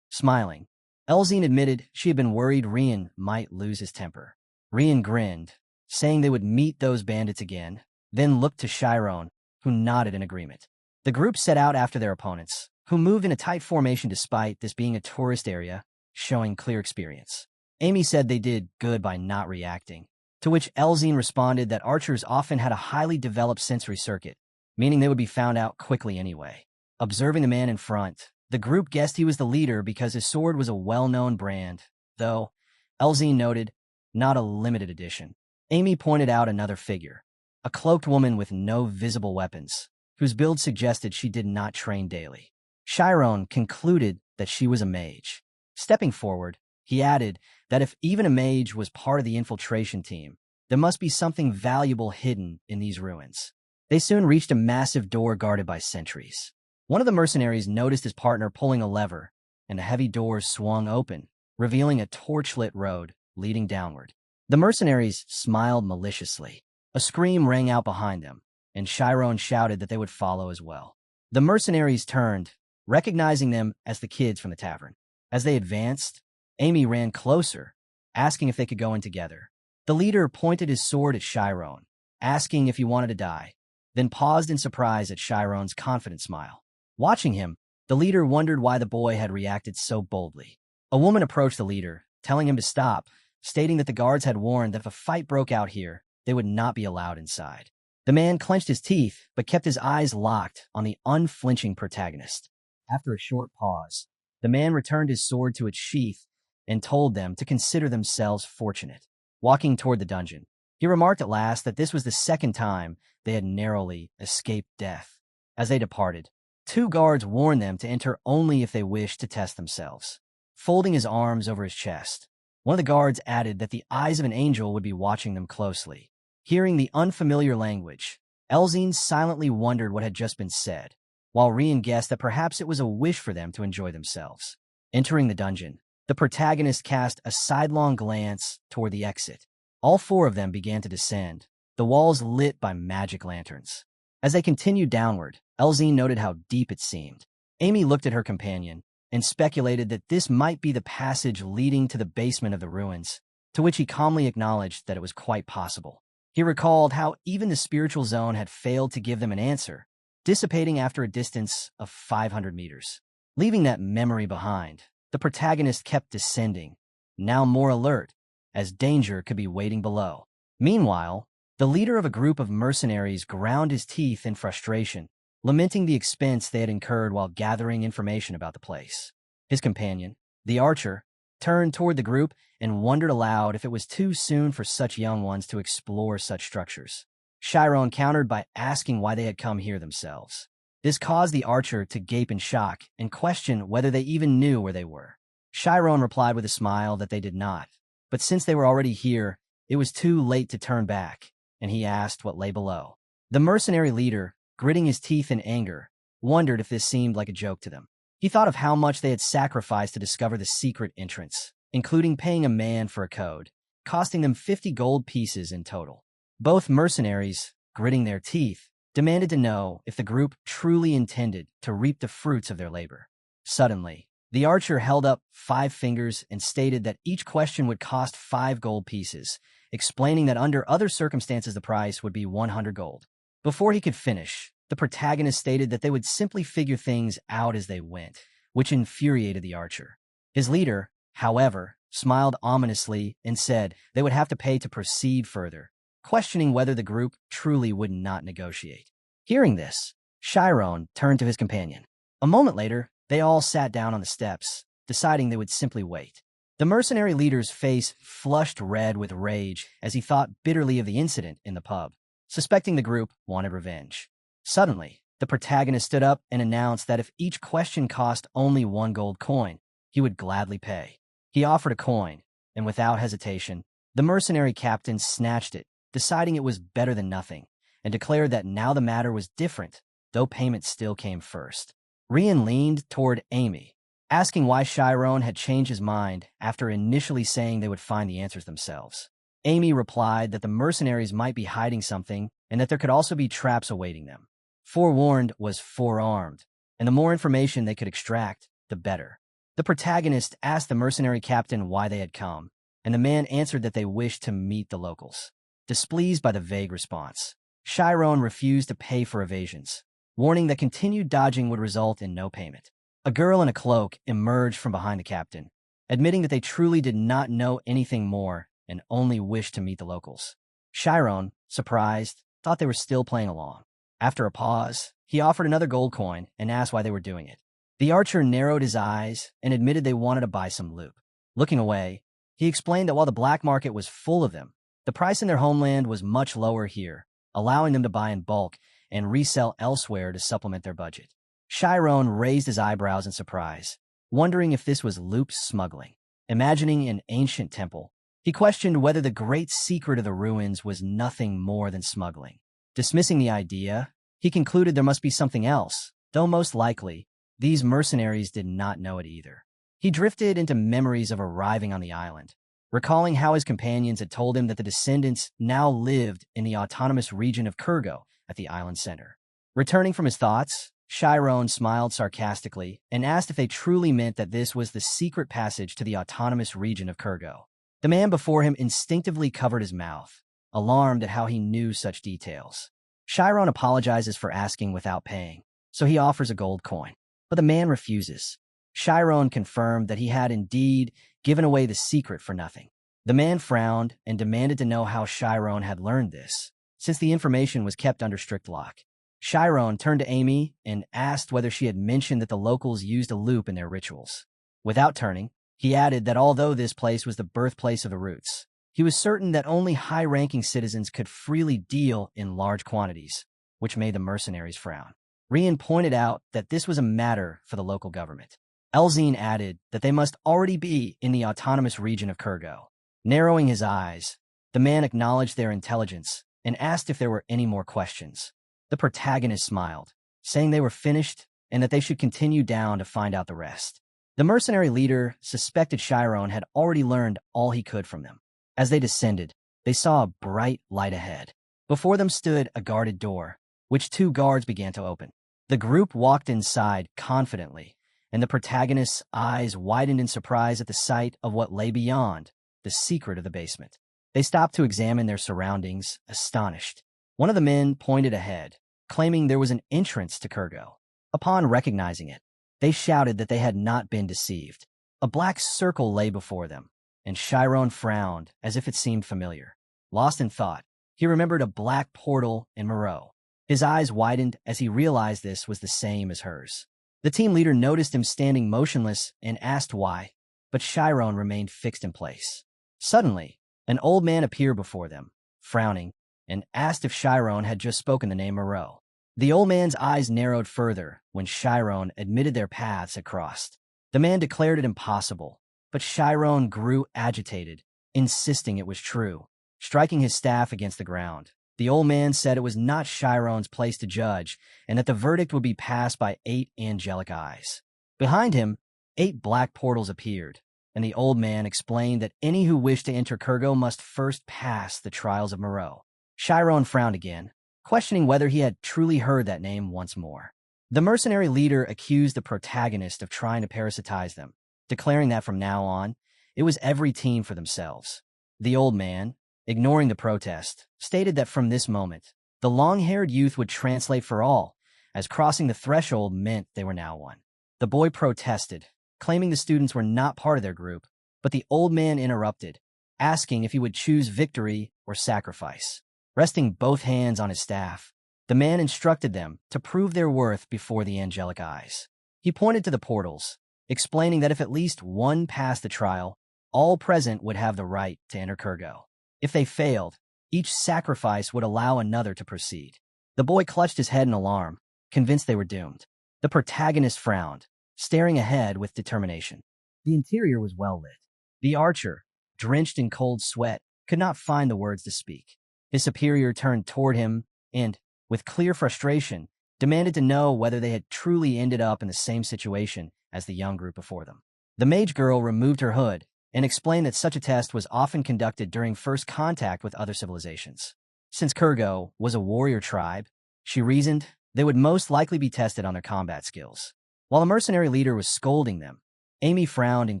Smiling, Elzine admitted she had been worried Rian might lose his temper. Rian grinned, saying they would meet those bandits again, then looked to Shyron, who nodded in agreement. The group set out after their opponents, who moved in a tight formation despite this being a tourist area, showing clear experience. Amy said they did good by not reacting, to which Elzine responded that archers often had a highly developed sensory circuit, meaning they would be found out quickly anyway. Observing the man in front, the group guessed he was the leader because his sword was a well-known brand, though, Elzine noted, not a limited edition. Amy pointed out another figure, a cloaked woman with no visible weapons, whose build suggested she did not train daily. Shyron concluded that she was a mage. Stepping forward, he added that if even a mage was part of the infiltration team, there must be something valuable hidden in these ruins. They soon reached a massive door guarded by sentries. One of the mercenaries noticed his partner pulling a lever, and the heavy doors swung open, revealing a torchlit road leading downward. The mercenaries smiled maliciously. A scream rang out behind them, and Shyron shouted that they would follow as well. The mercenaries turned, recognizing them as the kids from the tavern. As they advanced, Amy ran closer, asking if they could go in together. The leader pointed his sword at Shyron, asking if he wanted to die, then paused in surprise at Shyron's confident smile. Watching him, the leader wondered why the boy had reacted so boldly. A woman approached the leader, telling him to stop, stating that the guards had warned that if a fight broke out here, they would not be allowed inside. The man clenched his teeth, but kept his eyes locked on the unflinching protagonist. After a short pause, the man returned his sword to its sheath and told them to consider themselves fortunate. Walking toward the dungeon, he remarked at last that this was the second time they had narrowly escaped death. As they departed, 2 guards warned them to enter only if they wished to test themselves. Folding his arms over his chest, one of the guards added that the eyes of an angel would be watching them closely. Hearing the unfamiliar language, Elzine silently wondered what had just been said, while Rian guessed that perhaps it was a wish for them to enjoy themselves. Entering the dungeon, the protagonist cast a sidelong glance toward the exit. All 4 of them began to descend, the walls lit by magic lanterns. As they continued downward, Elzine noted how deep it seemed. Amy looked at her companion and speculated that this might be the passage leading to the basement of the ruins, to which he calmly acknowledged that it was quite possible. He recalled how even the spiritual zone had failed to give them an answer, dissipating after a distance of 500 meters. Leaving that memory behind, the protagonist kept descending, now more alert, as danger could be waiting below. Meanwhile, the leader of a group of mercenaries ground his teeth in frustration, lamenting the expense they had incurred while gathering information about the place. His companion, the archer, turned toward the group and wondered aloud if it was too soon for such young ones to explore such structures. Shyron countered by asking why they had come here themselves. This caused the archer to gape in shock and question whether they even knew where they were. Shyron replied with a smile that they did not, but since they were already here, it was too late to turn back, and he asked what lay below. The mercenary leader, gritting his teeth in anger, wondered if this seemed like a joke to them. He thought of how much they had sacrificed to discover the secret entrance, including paying a man for a code, costing them 50 gold pieces in total. Both mercenaries, gritting their teeth, demanded to know if the group truly intended to reap the fruits of their labor. Suddenly, the archer held up 5 fingers and stated that each question would cost 5 gold pieces, explaining that under other circumstances the price would be 100 gold. Before he could finish, the protagonist stated that they would simply figure things out as they went, which infuriated the archer. His leader, however, smiled ominously and said they would have to pay to proceed further, questioning whether the group truly would not negotiate. Hearing this, Shyron turned to his companion. A moment later, they all sat down on the steps, deciding they would simply wait. The mercenary leader's face flushed red with rage as he thought bitterly of the incident in the pub, suspecting the group wanted revenge. Suddenly, the protagonist stood up and announced that if each question cost only 1 gold coin, he would gladly pay. He offered a coin, and without hesitation, the mercenary captain snatched it, deciding it was better than nothing, and declared that now the matter was different, though payment still came first. Rian leaned toward Amy, asking why Shyron had changed his mind after initially saying they would find the answers themselves. Amy replied that the mercenaries might be hiding something and that there could also be traps awaiting them. Forewarned was forearmed, and the more information they could extract, the better. The protagonist asked the mercenary captain why they had come, and the man answered that they wished to meet the locals. Displeased by the vague response, Shyron refused to pay for evasions, warning that continued dodging would result in no payment. A girl in a cloak emerged from behind the captain, admitting that they truly did not know anything more and only wished to meet the locals. Shyron, surprised, thought they were still playing along. After a pause, he offered another gold coin and asked why they were doing it. The archer narrowed his eyes and admitted they wanted to buy some loot. Looking away, he explained that while the black market was full of them, the price in their homeland was much lower here, allowing them to buy in bulk and resell elsewhere to supplement their budget. Shyron raised his eyebrows in surprise, wondering if this was loot smuggling. Imagining an ancient temple, he questioned whether the great secret of the ruins was nothing more than smuggling. Dismissing the idea, he concluded there must be something else, though most likely, these mercenaries did not know it either. He drifted into memories of arriving on the island, recalling how his companions had told him that the descendants now lived in the autonomous region of Kurgo at the island center. Returning from his thoughts, Shyron smiled sarcastically and asked if they truly meant that this was the secret passage to the autonomous region of Kurgo. The man before him instinctively covered his mouth, alarmed at how he knew such details. Shyron apologizes for asking without paying, so he offers a gold coin. But the man refuses. Shyron confirmed that he had indeed given away the secret for nothing. The man frowned and demanded to know how Shyron had learned this, since the information was kept under strict lock. Shyron turned to Amy and asked whether she had mentioned that the locals used a loop in their rituals. Without turning, he added that although this place was the birthplace of the roots, he was certain that only high-ranking citizens could freely deal in large quantities, which made the mercenaries frown. Rian pointed out that this was a matter for the local government. Elzine added that they must already be in the autonomous region of Kurgo. Narrowing his eyes, the man acknowledged their intelligence and asked if there were any more questions. The protagonist smiled, saying they were finished and that they should continue down to find out the rest. The mercenary leader suspected Shyron had already learned all he could from them. As they descended, they saw a bright light ahead. Before them stood a guarded door, which 2 guards began to open. The group walked inside confidently, and the protagonist's eyes widened in surprise at the sight of what lay beyond, the secret of the basement. They stopped to examine their surroundings, astonished. One of the men pointed ahead, claiming there was an entrance to Kurgo. Upon recognizing it, they shouted that they had not been deceived. A black circle lay before them, and Shyron frowned as if it seemed familiar. Lost in thought, he remembered a black portal in Moreau. His eyes widened as he realized this was the same as hers. The team leader noticed him standing motionless and asked why, but Shyron remained fixed in place. Suddenly, an old man appeared before them, frowning, and asked if Shyron had just spoken the name Moreau. The old man's eyes narrowed further when Shyron admitted their paths had crossed. The man declared it impossible, but Shyron grew agitated, insisting it was true. Striking his staff against the ground, the old man said it was not Shyron's place to judge and that the verdict would be passed by 8 angelic eyes. Behind him, 8 black portals appeared, and the old man explained that any who wished to enter Kurgo must first pass the trials of Moreau. Shyron frowned again, questioning whether he had truly heard that name once more. The mercenary leader accused the protagonist of trying to parasitize them, declaring that from now on, it was every team for themselves. The old man, ignoring the protest, stated that from this moment, the long-haired youth would translate for all, as crossing the threshold meant they were now one. The boy protested, claiming the students were not part of their group, but the old man interrupted, asking if he would choose victory or sacrifice. Resting both hands on his staff, the man instructed them to prove their worth before the angelic eyes. He pointed to the portals, explaining that if at least one passed the trial, all present would have the right to enter Kurgo. If they failed, each sacrifice would allow another to proceed. The boy clutched his head in alarm, convinced they were doomed. The protagonist frowned, staring ahead with determination. The interior was well lit. The archer, drenched in cold sweat, could not find the words to speak. His superior turned toward him and, with clear frustration, demanded to know whether they had truly ended up in the same situation as the young group before them. The mage girl removed her hood and explained that such a test was often conducted during first contact with other civilizations. Since Kurgo was a warrior tribe, she reasoned they would most likely be tested on their combat skills. While the mercenary leader was scolding them, Amy frowned in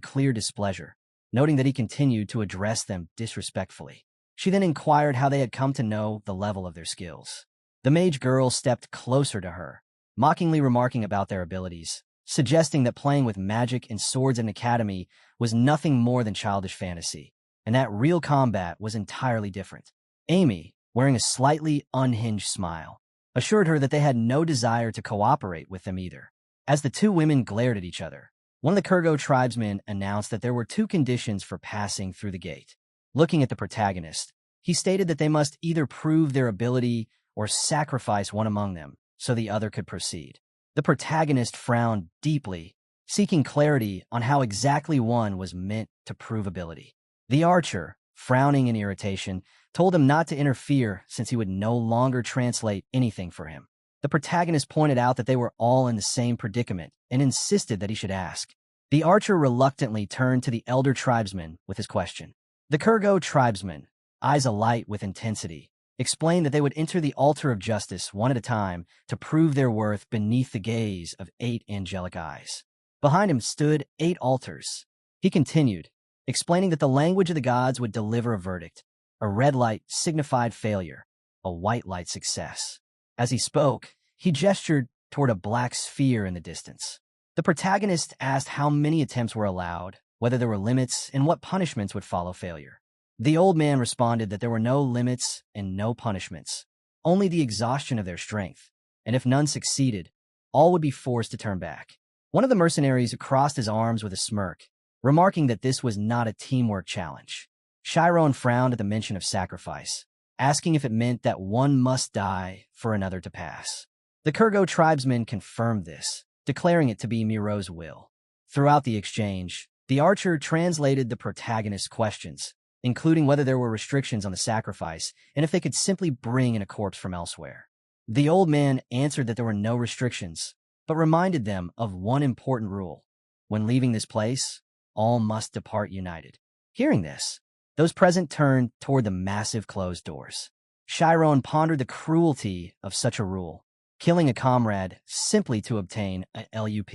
clear displeasure, noting that he continued to address them disrespectfully. She then inquired how they had come to know the level of their skills. The mage girl stepped closer to her, mockingly remarking about their abilities, suggesting that playing with magic and swords in an academy was nothing more than childish fantasy, and that real combat was entirely different. Amy, wearing a slightly unhinged smile, assured her that they had no desire to cooperate with them either. As the 2 women glared at each other, one of the Kurgo tribesmen announced that there were 2 conditions for passing through the gate. Looking at the protagonist, he stated that they must either prove their ability or sacrifice one among them so the other could proceed. The protagonist frowned deeply, seeking clarity on how exactly one was meant to prove ability. The archer, frowning in irritation, told him not to interfere since he would no longer translate anything for him. The protagonist pointed out that they were all in the same predicament and insisted that he should ask. The archer reluctantly turned to the elder tribesman with his question. The Kurgo tribesman, eyes alight with intensity, explained that they would enter the altar of justice one at a time to prove their worth beneath the gaze of 8 angelic eyes. Behind him stood 8 altars. He continued, explaining that the language of the gods would deliver a verdict. A red light signified failure, a white light success. As he spoke, he gestured toward a black sphere in the distance. The protagonist asked how many attempts were allowed, whether there were limits, and what punishments would follow failure. The old man responded that there were no limits and no punishments, only the exhaustion of their strength, and if none succeeded, all would be forced to turn back. One of the mercenaries crossed his arms with a smirk, remarking that this was not a teamwork challenge. Shyron frowned at the mention of sacrifice, asking if it meant that one must die for another to pass. The Kurgo tribesmen confirmed this, declaring it to be Miro's will. Throughout the exchange, the archer translated the protagonist's questions, including whether there were restrictions on the sacrifice and if they could simply bring in a corpse from elsewhere. The old man answered that there were no restrictions, but reminded them of one important rule. When leaving this place, all must depart united. Hearing this, those present turned toward the massive closed doors. Shyron pondered the cruelty of such a rule, killing a comrade simply to obtain a LUP.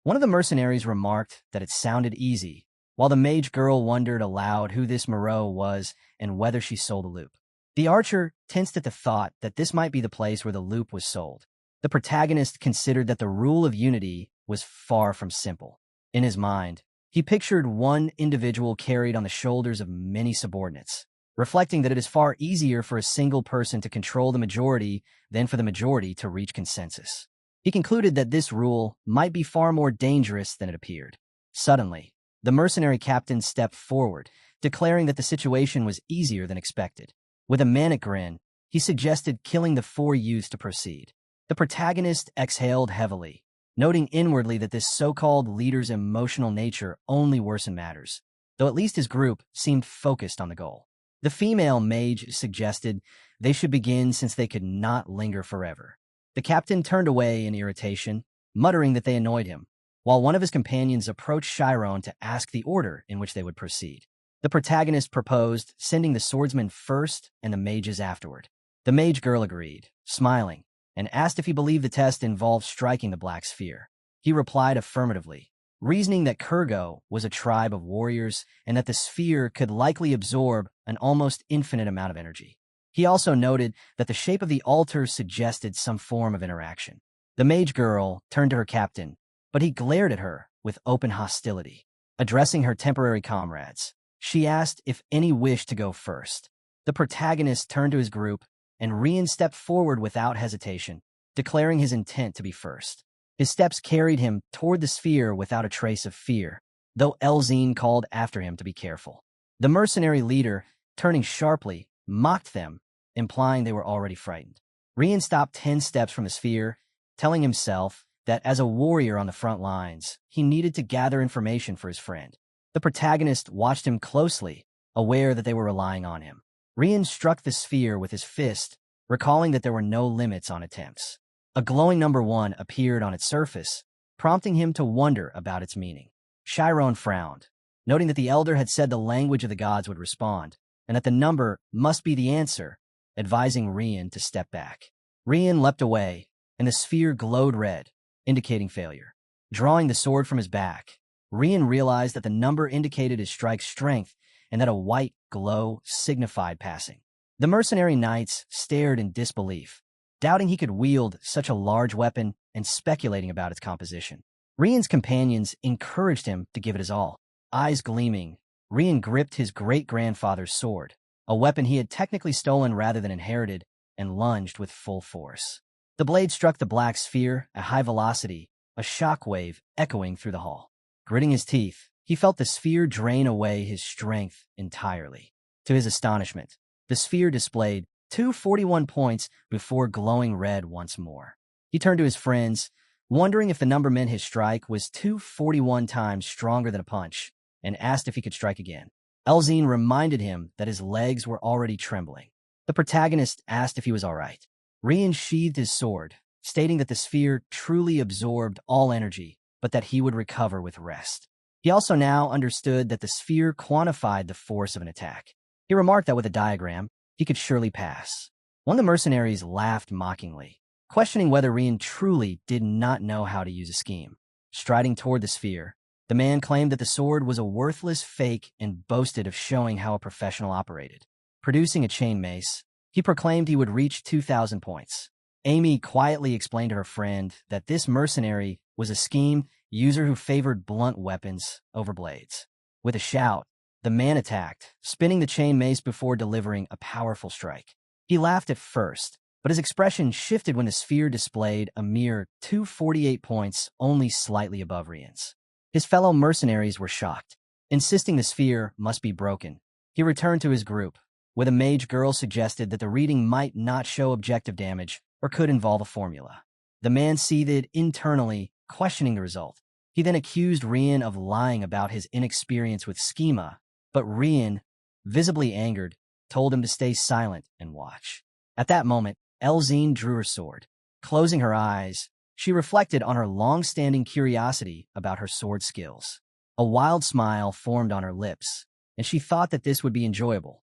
One of the mercenaries remarked that it sounded easy, while the mage girl wondered aloud who this Miro was and whether she sold a loop. The archer tensed at the thought that this might be the place where the loop was sold. The protagonist considered that the rule of unity was far from simple. In his mind, he pictured one individual carried on the shoulders of many subordinates, reflecting that it is far easier for a single person to control the majority than for the majority to reach consensus. He concluded that this rule might be far more dangerous than it appeared. Suddenly, the mercenary captain stepped forward, declaring that the situation was easier than expected. With a manic grin, he suggested killing the 4 youths to proceed. The protagonist exhaled heavily, noting inwardly that this so-called leader's emotional nature only worsened matters, though at least his group seemed focused on the goal. The female mage suggested they should begin since they could not linger forever. The captain turned away in irritation, muttering that they annoyed him, while one of his companions approached Shyron to ask the order in which they would proceed. The protagonist proposed sending the swordsman first and the mages afterward. The mage girl agreed, smiling, and asked if he believed the test involved striking the black sphere. He replied affirmatively, reasoning that Kurgo was a tribe of warriors and that the sphere could likely absorb an almost infinite amount of energy. He also noted that the shape of the altar suggested some form of interaction. The mage girl turned to her captain, but he glared at her with open hostility. Addressing her temporary comrades, she asked if any wished to go first. The protagonist turned to his group, and Rian stepped forward without hesitation, declaring his intent to be first. His steps carried him toward the sphere without a trace of fear, though Elzine called after him to be careful. The mercenary leader, turning sharply, mocked them, implying they were already frightened. Rian stopped 10 steps from the sphere, telling himself that as a warrior on the front lines, he needed to gather information for his friend. The protagonist watched him closely, aware that they were relying on him. Rian struck the sphere with his fist, recalling that there were no limits on attempts. A glowing number 1 appeared on its surface, prompting him to wonder about its meaning. Shyron frowned, noting that the elder had said the language of the gods would respond, and that the number must be the answer, advising Rian to step back. Rian leapt away, and the sphere glowed red, indicating failure. Drawing the sword from his back, Rian realized that the number indicated his strike's strength and that a white glow signified passing. The mercenary knights stared in disbelief, doubting he could wield such a large weapon and speculating about its composition. Rian's companions encouraged him to give it his all. Eyes gleaming, Rian gripped his great-grandfather's sword, a weapon he had technically stolen rather than inherited, and lunged with full force. The blade struck the black sphere at high velocity, a shockwave echoing through the hall. Gritting his teeth, he felt the sphere drain away his strength entirely. To his astonishment, the sphere displayed 241 points before glowing red once more. He turned to his friends, wondering if the number meant his strike was 241 times stronger than a punch, and asked if he could strike again. Elzine reminded him that his legs were already trembling. The protagonist asked if he was all right. Rian sheathed his sword, stating that the sphere truly absorbed all energy, but that he would recover with rest. He also now understood that the sphere quantified the force of an attack. He remarked that with a diagram, he could surely pass. One of the mercenaries laughed mockingly, questioning whether Rian truly did not know how to use a scheme. Striding toward the sphere, the man claimed that the sword was a worthless fake and boasted of showing how a professional operated. Producing a chain mace, he proclaimed he would reach 2,000 points. Amy quietly explained to her friend that this mercenary was a schemed user who favored blunt weapons over blades. With a shout, the man attacked, spinning the chain mace before delivering a powerful strike. He laughed at first, but his expression shifted when the sphere displayed a mere 248 points, only slightly above Rian's. His fellow mercenaries were shocked, insisting the sphere must be broken. He returned to his group, where the mage girl suggested that the reading might not show objective damage or could involve a formula. The man seethed internally, questioning the result. He then accused Rian of lying about his inexperience with Schema, but Rian, visibly angered, told him to stay silent and watch. At that moment, Elzine drew her sword. Closing her eyes, she reflected on her long-standing curiosity about her sword skills. A wild smile formed on her lips, and she thought that this would be enjoyable.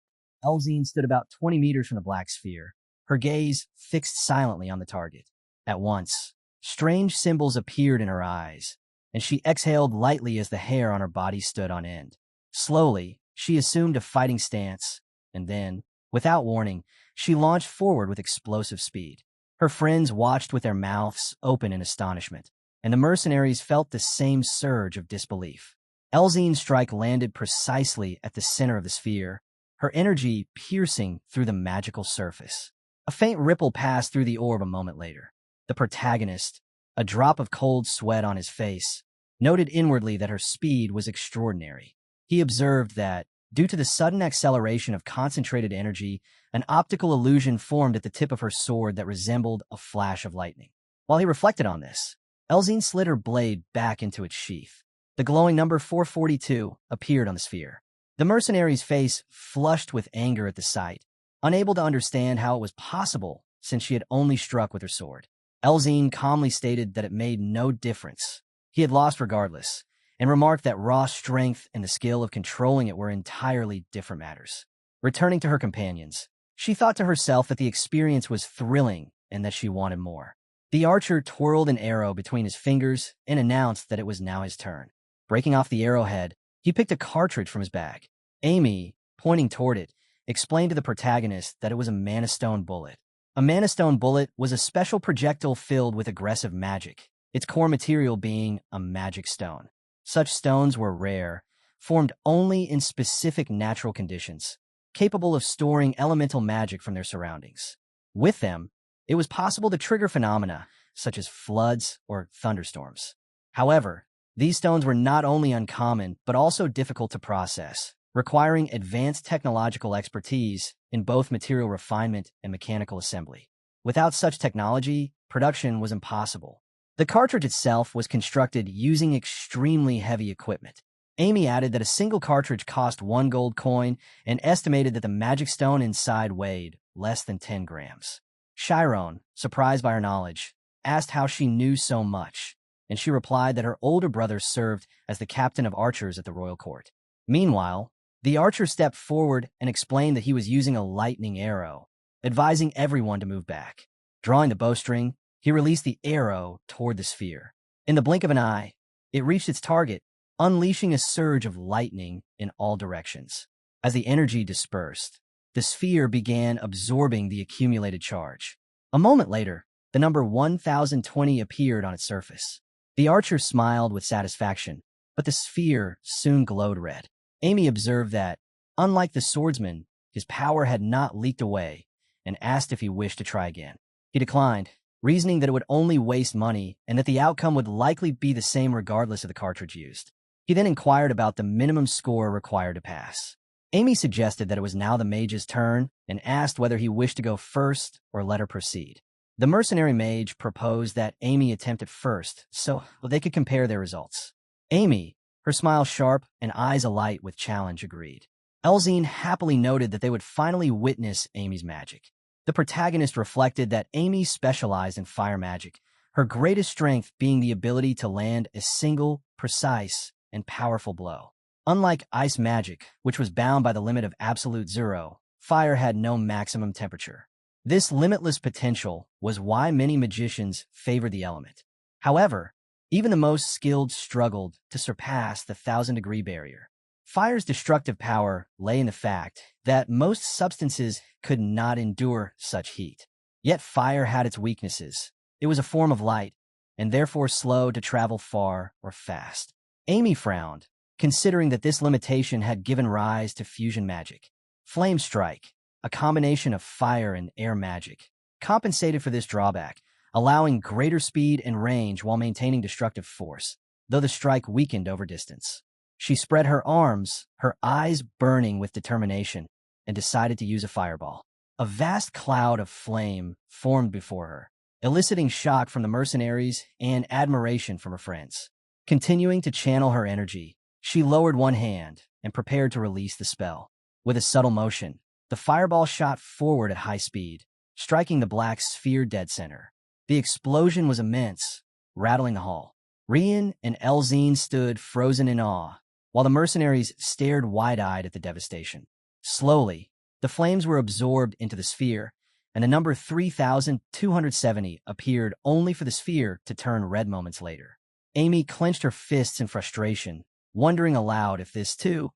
Elzine stood about 20 meters from the black sphere, her gaze fixed silently on the target. At once, strange symbols appeared in her eyes, and she exhaled lightly as the hair on her body stood on end. Slowly, she assumed a fighting stance, and then, without warning, she launched forward with explosive speed. Her friends watched with their mouths open in astonishment, and the mercenaries felt the same surge of disbelief. Elzine's strike landed precisely at the center of the sphere, her energy piercing through the magical surface. A faint ripple passed through the orb a moment later. The protagonist, a drop of cold sweat on his face, noted inwardly that her speed was extraordinary. He observed that, due to the sudden acceleration of concentrated energy, an optical illusion formed at the tip of her sword that resembled a flash of lightning. While he reflected on this, Elzine slid her blade back into its sheath. The glowing number 442 appeared on the sphere. The mercenary's face flushed with anger at the sight, unable to understand how it was possible since she had only struck with her sword. Elzine calmly stated that it made no difference. He had lost regardless, and remarked that raw strength and the skill of controlling it were entirely different matters. Returning to her companions, she thought to herself that the experience was thrilling and that she wanted more. The archer twirled an arrow between his fingers and announced that it was now his turn. Breaking off the arrowhead, he picked a cartridge from his bag. Amy, pointing toward it, explained to the protagonist that it was a mana stone bullet. A mana stone bullet was a special projectile filled with aggressive magic, its core material being a magic stone. Such stones were rare, formed only in specific natural conditions, capable of storing elemental magic from their surroundings. With them, it was possible to trigger phenomena such as floods or thunderstorms. However, these stones were not only uncommon but also difficult to process, requiring advanced technological expertise in both material refinement and mechanical assembly. Without such technology, production was impossible. The cartridge itself was constructed using extremely heavy equipment. Amy added that a single cartridge cost 1 gold coin and estimated that the magic stone inside weighed less than 10 grams. Shyron, surprised by her knowledge, asked how she knew so much, and she replied that her older brother served as the captain of archers at the royal court. Meanwhile, the archer stepped forward and explained that he was using a lightning arrow, advising everyone to move back. Drawing the bowstring, he released the arrow toward the sphere. In the blink of an eye, it reached its target, unleashing a surge of lightning in all directions. As the energy dispersed, the sphere began absorbing the accumulated charge. A moment later, the number 1020 appeared on its surface. The archer smiled with satisfaction, but the sphere soon glowed red. Amy observed that, unlike the swordsman, his power had not leaked away, and asked if he wished to try again. He declined, reasoning that it would only waste money and that the outcome would likely be the same regardless of the cartridge used. He then inquired about the minimum score required to pass. Amy suggested that it was now the mage's turn and asked whether he wished to go first or let her proceed. The mercenary mage proposed that Amy attempt it first so they could compare their results. Amy, her smile sharp and eyes alight with challenge, agreed. Elzine happily noted that they would finally witness Amy's magic. The protagonist reflected that Amy specialized in fire magic, her greatest strength being the ability to land a single, precise, and powerful blow. Unlike ice magic, which was bound by the limit of absolute zero, fire had no maximum temperature. This limitless potential was why many magicians favored the element. However, even the most skilled struggled to surpass the 1,000-degree barrier. Fire's destructive power lay in the fact that most substances could not endure such heat. Yet fire had its weaknesses. It was a form of light, and therefore slow to travel far or fast. Amy frowned, considering that this limitation had given rise to fusion magic. Flame Strike, a combination of fire and air magic, compensated for this drawback, allowing greater speed and range while maintaining destructive force, though the strike weakened over distance. She spread her arms, her eyes burning with determination, and decided to use a fireball. A vast cloud of flame formed before her, eliciting shock from the mercenaries and admiration from her friends. Continuing to channel her energy, she lowered one hand and prepared to release the spell. With a subtle motion, the fireball shot forward at high speed, striking the black sphere dead center. The explosion was immense, rattling the hall. Rian and Elzine stood frozen in awe, while the mercenaries stared wide-eyed at the devastation. Slowly, the flames were absorbed into the sphere, and the number 3,270 appeared only for the sphere to turn red moments later. Amy clenched her fists in frustration, wondering aloud if this, too,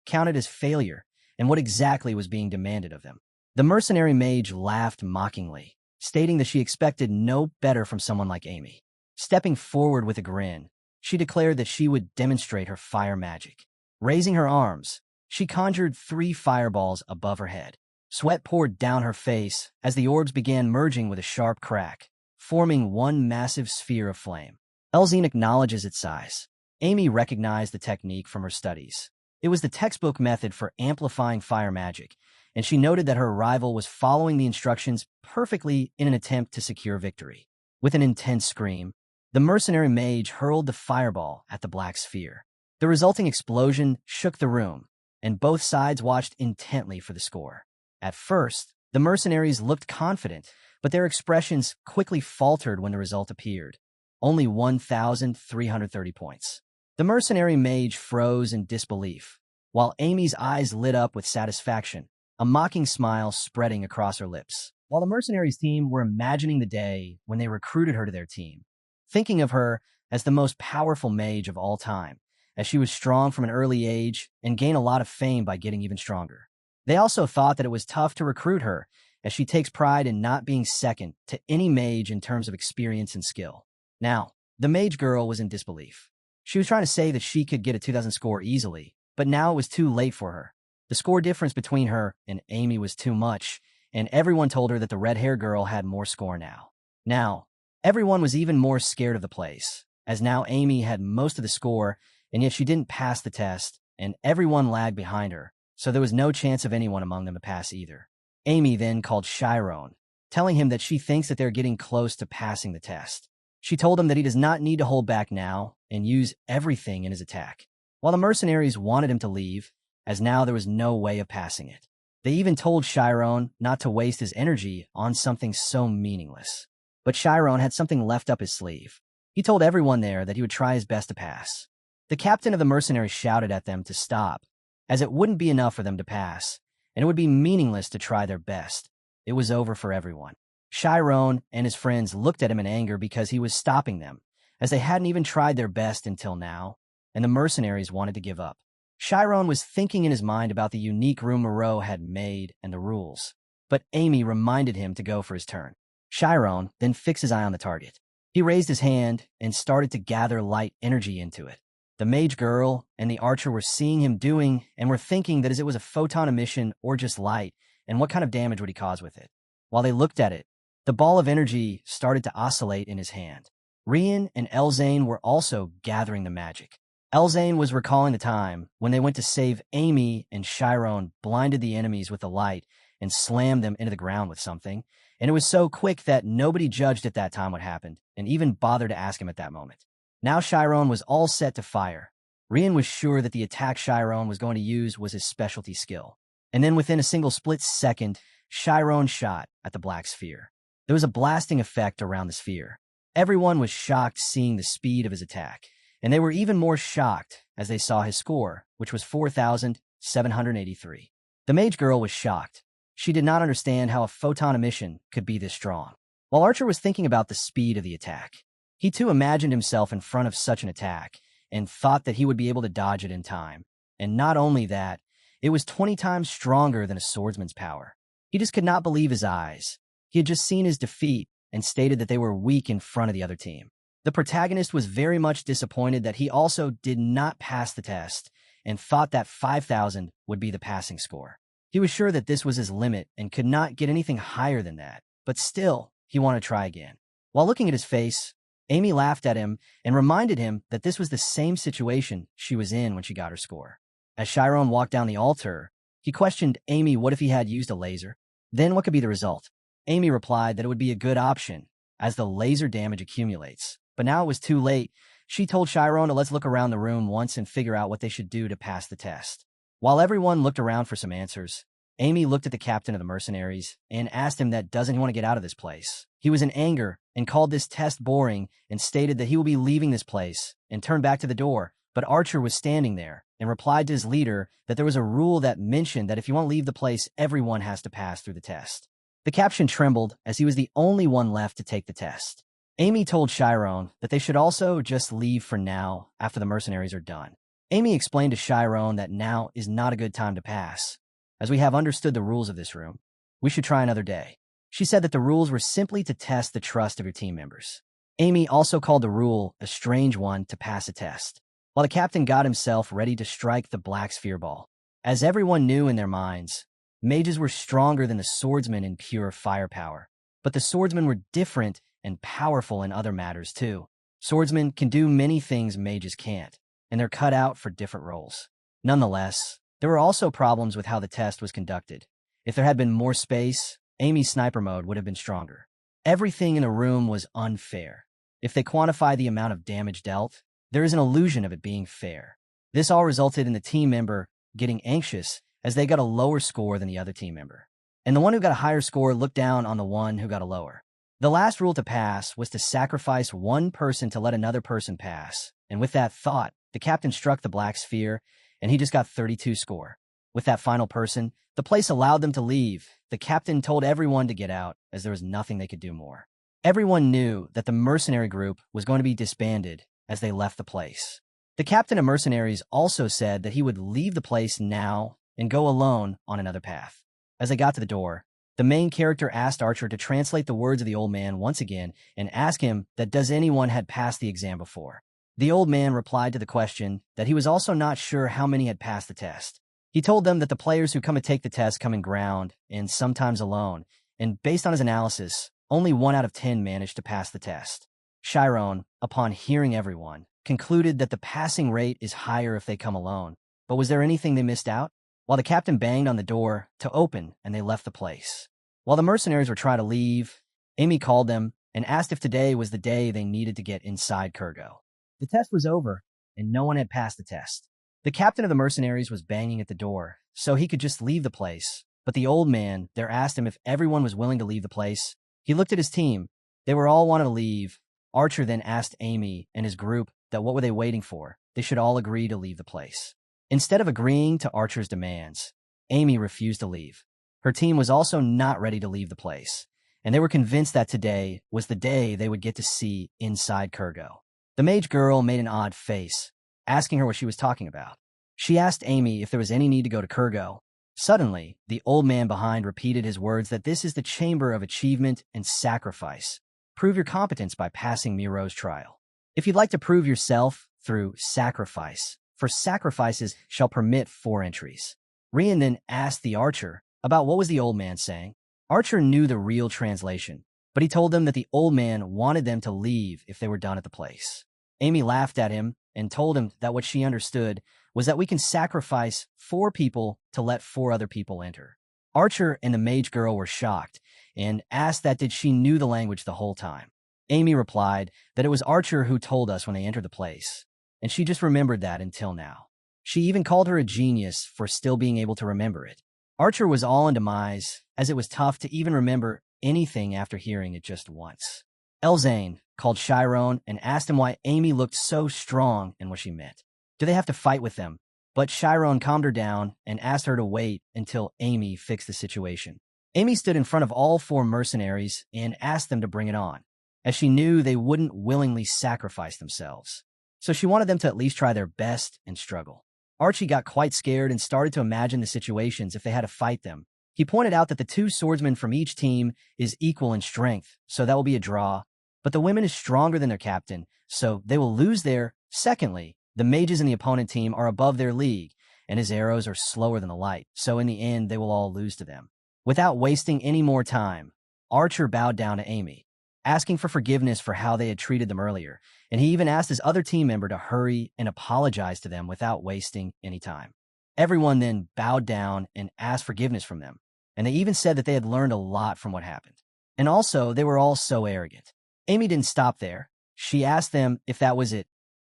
counted as failure and what exactly was being demanded of them. The mercenary mage laughed mockingly, stating that she expected no better from someone like Amy. Stepping forward with a grin, she declared that she would demonstrate her fire magic. Raising her arms, she conjured 3 fireballs above her head. Sweat poured down her face as the orbs began merging with a sharp crack, forming one massive sphere of flame. Elzine acknowledges its size. Amy recognized the technique from her studies. It was the textbook method for amplifying fire magic, and she noted that her rival was following the instructions perfectly in an attempt to secure victory. With an intense scream, the mercenary mage hurled the fireball at the black sphere. The resulting explosion shook the room, and both sides watched intently for the score. At first, the mercenaries looked confident, but their expressions quickly faltered when the result appeared. Only 1,330 points. The mercenary mage froze in disbelief, while Amy's eyes lit up with satisfaction, a mocking smile spreading across her lips. While the mercenaries' team were imagining the day when they recruited her to their team, thinking of her as the most powerful mage of all time, as she was strong from an early age and gained a lot of fame by getting even stronger. They also thought that it was tough to recruit her, as she takes pride in not being second to any mage in terms of experience and skill. Now, the mage girl was in disbelief. She was trying to say that she could get a 2,000 score easily, but now it was too late for her. The score difference between her and Amy was too much, and everyone told her that the red-haired girl had more score now. Now, everyone was even more scared of the place, as now Amy had most of the score, and yet she didn't pass the test, and everyone lagged behind her, so there was no chance of anyone among them to pass either. Amy then called Shyron, telling him that she thinks that they're getting close to passing the test. She told him that he does not need to hold back now and use everything in his attack, while the mercenaries wanted him to leave, as now there was no way of passing it. They even told Shyron not to waste his energy on something so meaningless. But Shyron had something left up his sleeve. He told everyone there that he would try his best to pass. The captain of the mercenaries shouted at them to stop, as it wouldn't be enough for them to pass, and it would be meaningless to try their best. It was over for everyone. Shyron and his friends looked at him in anger because he was stopping them, as they hadn't even tried their best until now, and the mercenaries wanted to give up. Shyron was thinking in his mind about the unique room Moreau had made and the rules, but Amy reminded him to go for his turn. Shyron then fixed his eye on the target. He raised his hand and started to gather light energy into it. The mage girl and the archer were seeing him doing and were thinking that as it was a photon emission or just light, and what kind of damage would he cause with it. While they looked at it, the ball of energy started to oscillate in his hand. Rian and Elzane were also gathering the magic. Elzane was recalling the time when they went to save Amy and Shyron blinded the enemies with the light and slammed them into the ground with something, and it was so quick that nobody judged at that time what happened, and even bothered to ask him at that moment. Now Shyron was all set to fire. Rian was sure that the attack Shyron was going to use was his specialty skill. And then within a single split second, Shyron shot at the black sphere. There was a blasting effect around the sphere. Everyone was shocked seeing the speed of his attack, and they were even more shocked as they saw his score, which was 4,783. The mage girl was shocked. She did not understand how a photon emission could be this strong. While Archer was thinking about the speed of the attack, he too imagined himself in front of such an attack and thought that he would be able to dodge it in time. And not only that, it was 20 times stronger than a swordsman's power. He just could not believe his eyes. He had just seen his defeat and stated that they were weak in front of the other team. The protagonist was very much disappointed that he also did not pass the test and thought that 5,000 would be the passing score. He was sure that this was his limit and could not get anything higher than that, but still, he wanted to try again. While looking at his face, Amy laughed at him and reminded him that this was the same situation she was in when she got her score. As Shyron walked down the altar, he questioned Amy what if he had used a laser. Then what could be the result? Amy replied that it would be a good option, as the laser damage accumulates. But now it was too late. She told Shyron to let's look around the room once and figure out what they should do to pass the test. While everyone looked around for some answers, Amy looked at the captain of the mercenaries and asked him that doesn't he want to get out of this place. He was in anger and called this test boring and stated that he will be leaving this place and turned back to the door. But Archer was standing there and replied to his leader that there was a rule that mentioned that if you want to leave the place, everyone has to pass through the test. The captain trembled as he was the only one left to take the test. Amy told Shyron that they should also just leave for now after the mercenaries are done. Amy explained to Shyron that now is not a good time to pass. As we have understood the rules of this room, we should try another day. She said that the rules were simply to test the trust of your team members. Amy also called the rule a strange one to pass a test, while the captain got himself ready to strike the black sphere ball. As everyone knew in their minds, mages were stronger than the swordsmen in pure firepower, but the swordsmen were different and powerful in other matters too. Swordsmen can do many things mages can't, and they're cut out for different roles. Nonetheless, there were also problems with how the test was conducted. If there had been more space, Amy's sniper mode would have been stronger. Everything in the room was unfair. If they quantify the amount of damage dealt, there is an illusion of it being fair. This all resulted in the team member getting anxious as they got a lower score than the other team member. And the one who got a higher score looked down on the one who got a lower. The last rule to pass was to sacrifice one person to let another person pass. And with that thought, the captain struck the black sphere, and he just got 32 score. With that final person, the place allowed them to leave. The captain told everyone to get out, as there was nothing they could do more. Everyone knew that the mercenary group was going to be disbanded as they left the place. The captain of mercenaries also said that he would leave the place now and go alone on another path. As they got to the door, the main character asked Archer to translate the words of the old man once again and ask him that does anyone had passed the exam before. The old man replied to the question that he was also not sure how many had passed the test. He told them that the players who come to take the test come in ground and sometimes alone, and based on his analysis, only 1 out of 10 managed to pass the test. Shyron, upon hearing everyone, concluded that the passing rate is higher if they come alone. But was there anything they missed out? While the captain banged on the door to open and they left the place. While the mercenaries were trying to leave, Amy called them and asked if today was the day they needed to get inside Kurgo. The test was over, and no one had passed the test. The captain of the mercenaries was banging at the door, so he could just leave the place. But the old man there asked him if everyone was willing to leave the place. He looked at his team. They were all wanting to leave. Archer then asked Amy and his group that what were they waiting for? They should all agree to leave the place. Instead of agreeing to Archer's demands, Amy refused to leave. Her team was also not ready to leave the place, and they were convinced that today was the day they would get to see inside Kurgo. The mage girl made an odd face, asking her what she was talking about. She asked Amy if there was any need to go to Kurgo. Suddenly, the old man behind repeated his words that this is the chamber of achievement and sacrifice. Prove your competence by passing Miro's trial. If you'd like to prove yourself through sacrifice, for sacrifices shall permit 4 entries. Rian then asked the archer about what was the old man saying. Archer knew the real translation, but he told them that the old man wanted them to leave if they were done at the place. Amy laughed at him and told him that what she understood was that we can sacrifice 4 people to let 4 other people enter. Archer and the mage girl were shocked and asked that did she knew the language the whole time. Amy replied that it was Archer who told us when they entered the place, and she just remembered that until now. She even called her a genius for still being able to remember it. Archer was all in demise, as it was tough to even remember anything after hearing it just once. Elzane called Shyron and asked him why Amy looked so strong and what she meant. Do they have to fight with them? But Shyron calmed her down and asked her to wait until Amy fixed the situation. Amy stood in front of all 4 mercenaries and asked them to bring it on, as she knew they wouldn't willingly sacrifice themselves. So she wanted them to at least try their best and struggle. Archie got quite scared and started to imagine the situations if they had to fight them. He pointed out that the 2 swordsmen from each team is equal in strength, so that will be a draw. But the women is stronger than their captain, so they will lose there. Secondly, the mages in the opponent team are above their league, and his arrows are slower than the light, so in the end they will all lose to them. Without wasting any more time, Archer bowed down to Amy, asking for forgiveness for how they had treated them earlier, and he even asked his other team member to hurry and apologize to them without wasting any time. Everyone then bowed down and asked forgiveness from them, and they even said that they had learned a lot from what happened. And also, they were all so arrogant. Amy didn't stop there. She asked them if that was it,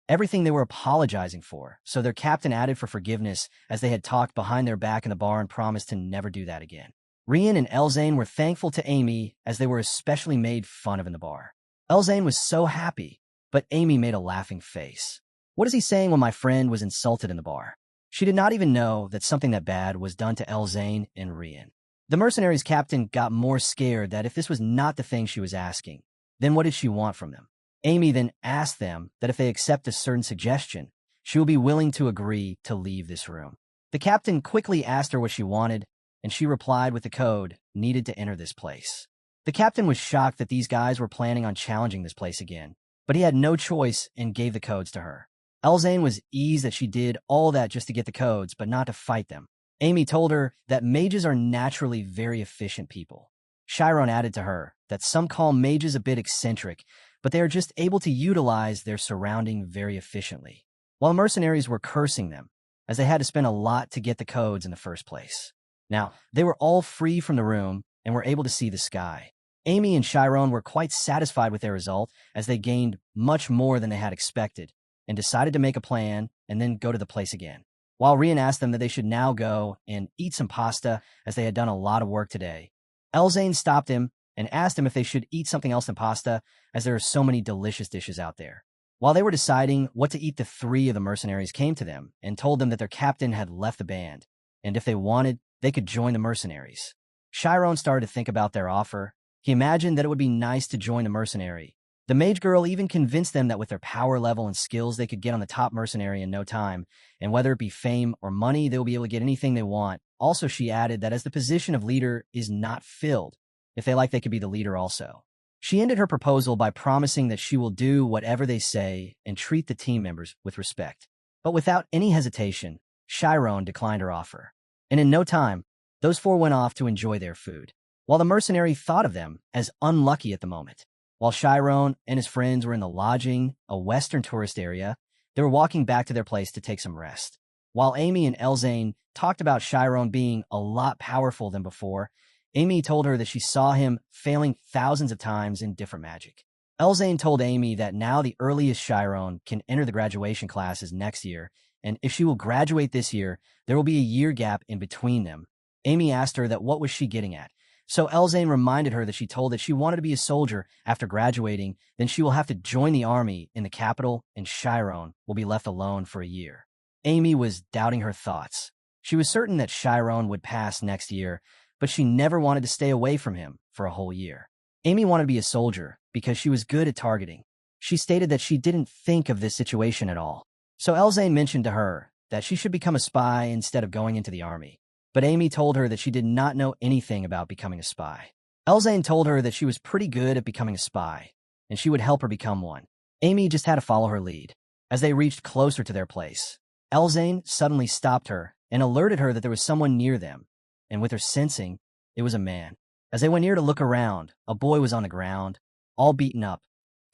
everything they were apologizing for, so their captain added for forgiveness as they had talked behind their back in the bar and promised to never do that again. Rian and Elzane were thankful to Amy as they were especially made fun of in the bar. Elzane was so happy, but Amy made a laughing face. What is he saying when my friend was insulted in the bar? She did not even know that something that bad was done to Elzane and Rian. The mercenaries' captain got more scared that if this was not the thing she was asking, then what did she want from them? Amy then asked them that if they accept a certain suggestion, she will be willing to agree to leave this room. The captain quickly asked her what she wanted, and she replied with the code needed to enter this place. The captain was shocked that these guys were planning on challenging this place again, but he had no choice and gave the codes to her. Elzane was eased that she did all that just to get the codes, but not to fight them. Amy told her that mages are naturally very efficient people. Shyron added to her that some call mages a bit eccentric, but they are just able to utilize their surrounding very efficiently, while mercenaries were cursing them, as they had to spend a lot to get the codes in the first place. Now, they were all free from the room and were able to see the sky. Amy and Shyron were quite satisfied with their result, as they gained much more than they had expected, and decided to make a plan and then go to the place again. While Rian asked them that they should now go and eat some pasta, as they had done a lot of work today, Elzane stopped him and asked him if they should eat something else than pasta, as there are so many delicious dishes out there. While they were deciding what to eat, the 3 of the mercenaries came to them and told them that their captain had left the band, and if they wanted, they could join the mercenaries. Shyron started to think about their offer. He imagined that it would be nice to join the mercenary. The mage girl even convinced them that with their power level and skills, they could get on the top mercenary in no time, and whether it be fame or money, they will be able to get anything they want. Also, she added that as the position of leader is not filled, if they like, they could be the leader also. She ended her proposal by promising that she will do whatever they say and treat the team members with respect. But without any hesitation, Shyron declined her offer. And in no time, those 4 went off to enjoy their food, while the mercenary thought of them as unlucky at the moment. While Shyron and his friends were in the lodging, a western tourist area, they were walking back to their place to take some rest. While Amy and Elzane talked about Shyron being a lot powerful than before, Amy told her that she saw him failing thousands of times in different magic. Elzane told Amy that now the earliest Shyron can enter the graduation classes next year, and if she will graduate this year, there will be a year gap in between them. Amy asked her that what was she getting at. So Elzane reminded her that she told that she wanted to be a soldier after graduating, then she will have to join the army in the capital, and Shyron will be left alone for a year. Amy was doubting her thoughts. She was certain that Shyron would pass next year, but she never wanted to stay away from him for a whole year. Amy wanted to be a soldier because she was good at targeting. She stated that she didn't think of this situation at all. So Elzane mentioned to her that she should become a spy instead of going into the army. But Amy told her that she did not know anything about becoming a spy. Elzane told her that she was pretty good at becoming a spy, and she would help her become one. Amy just had to follow her lead. As they reached closer to their place, Elzane suddenly stopped her and alerted her that there was someone near them, and with her sensing, it was a man. As they went near to look around, a boy was on the ground, all beaten up.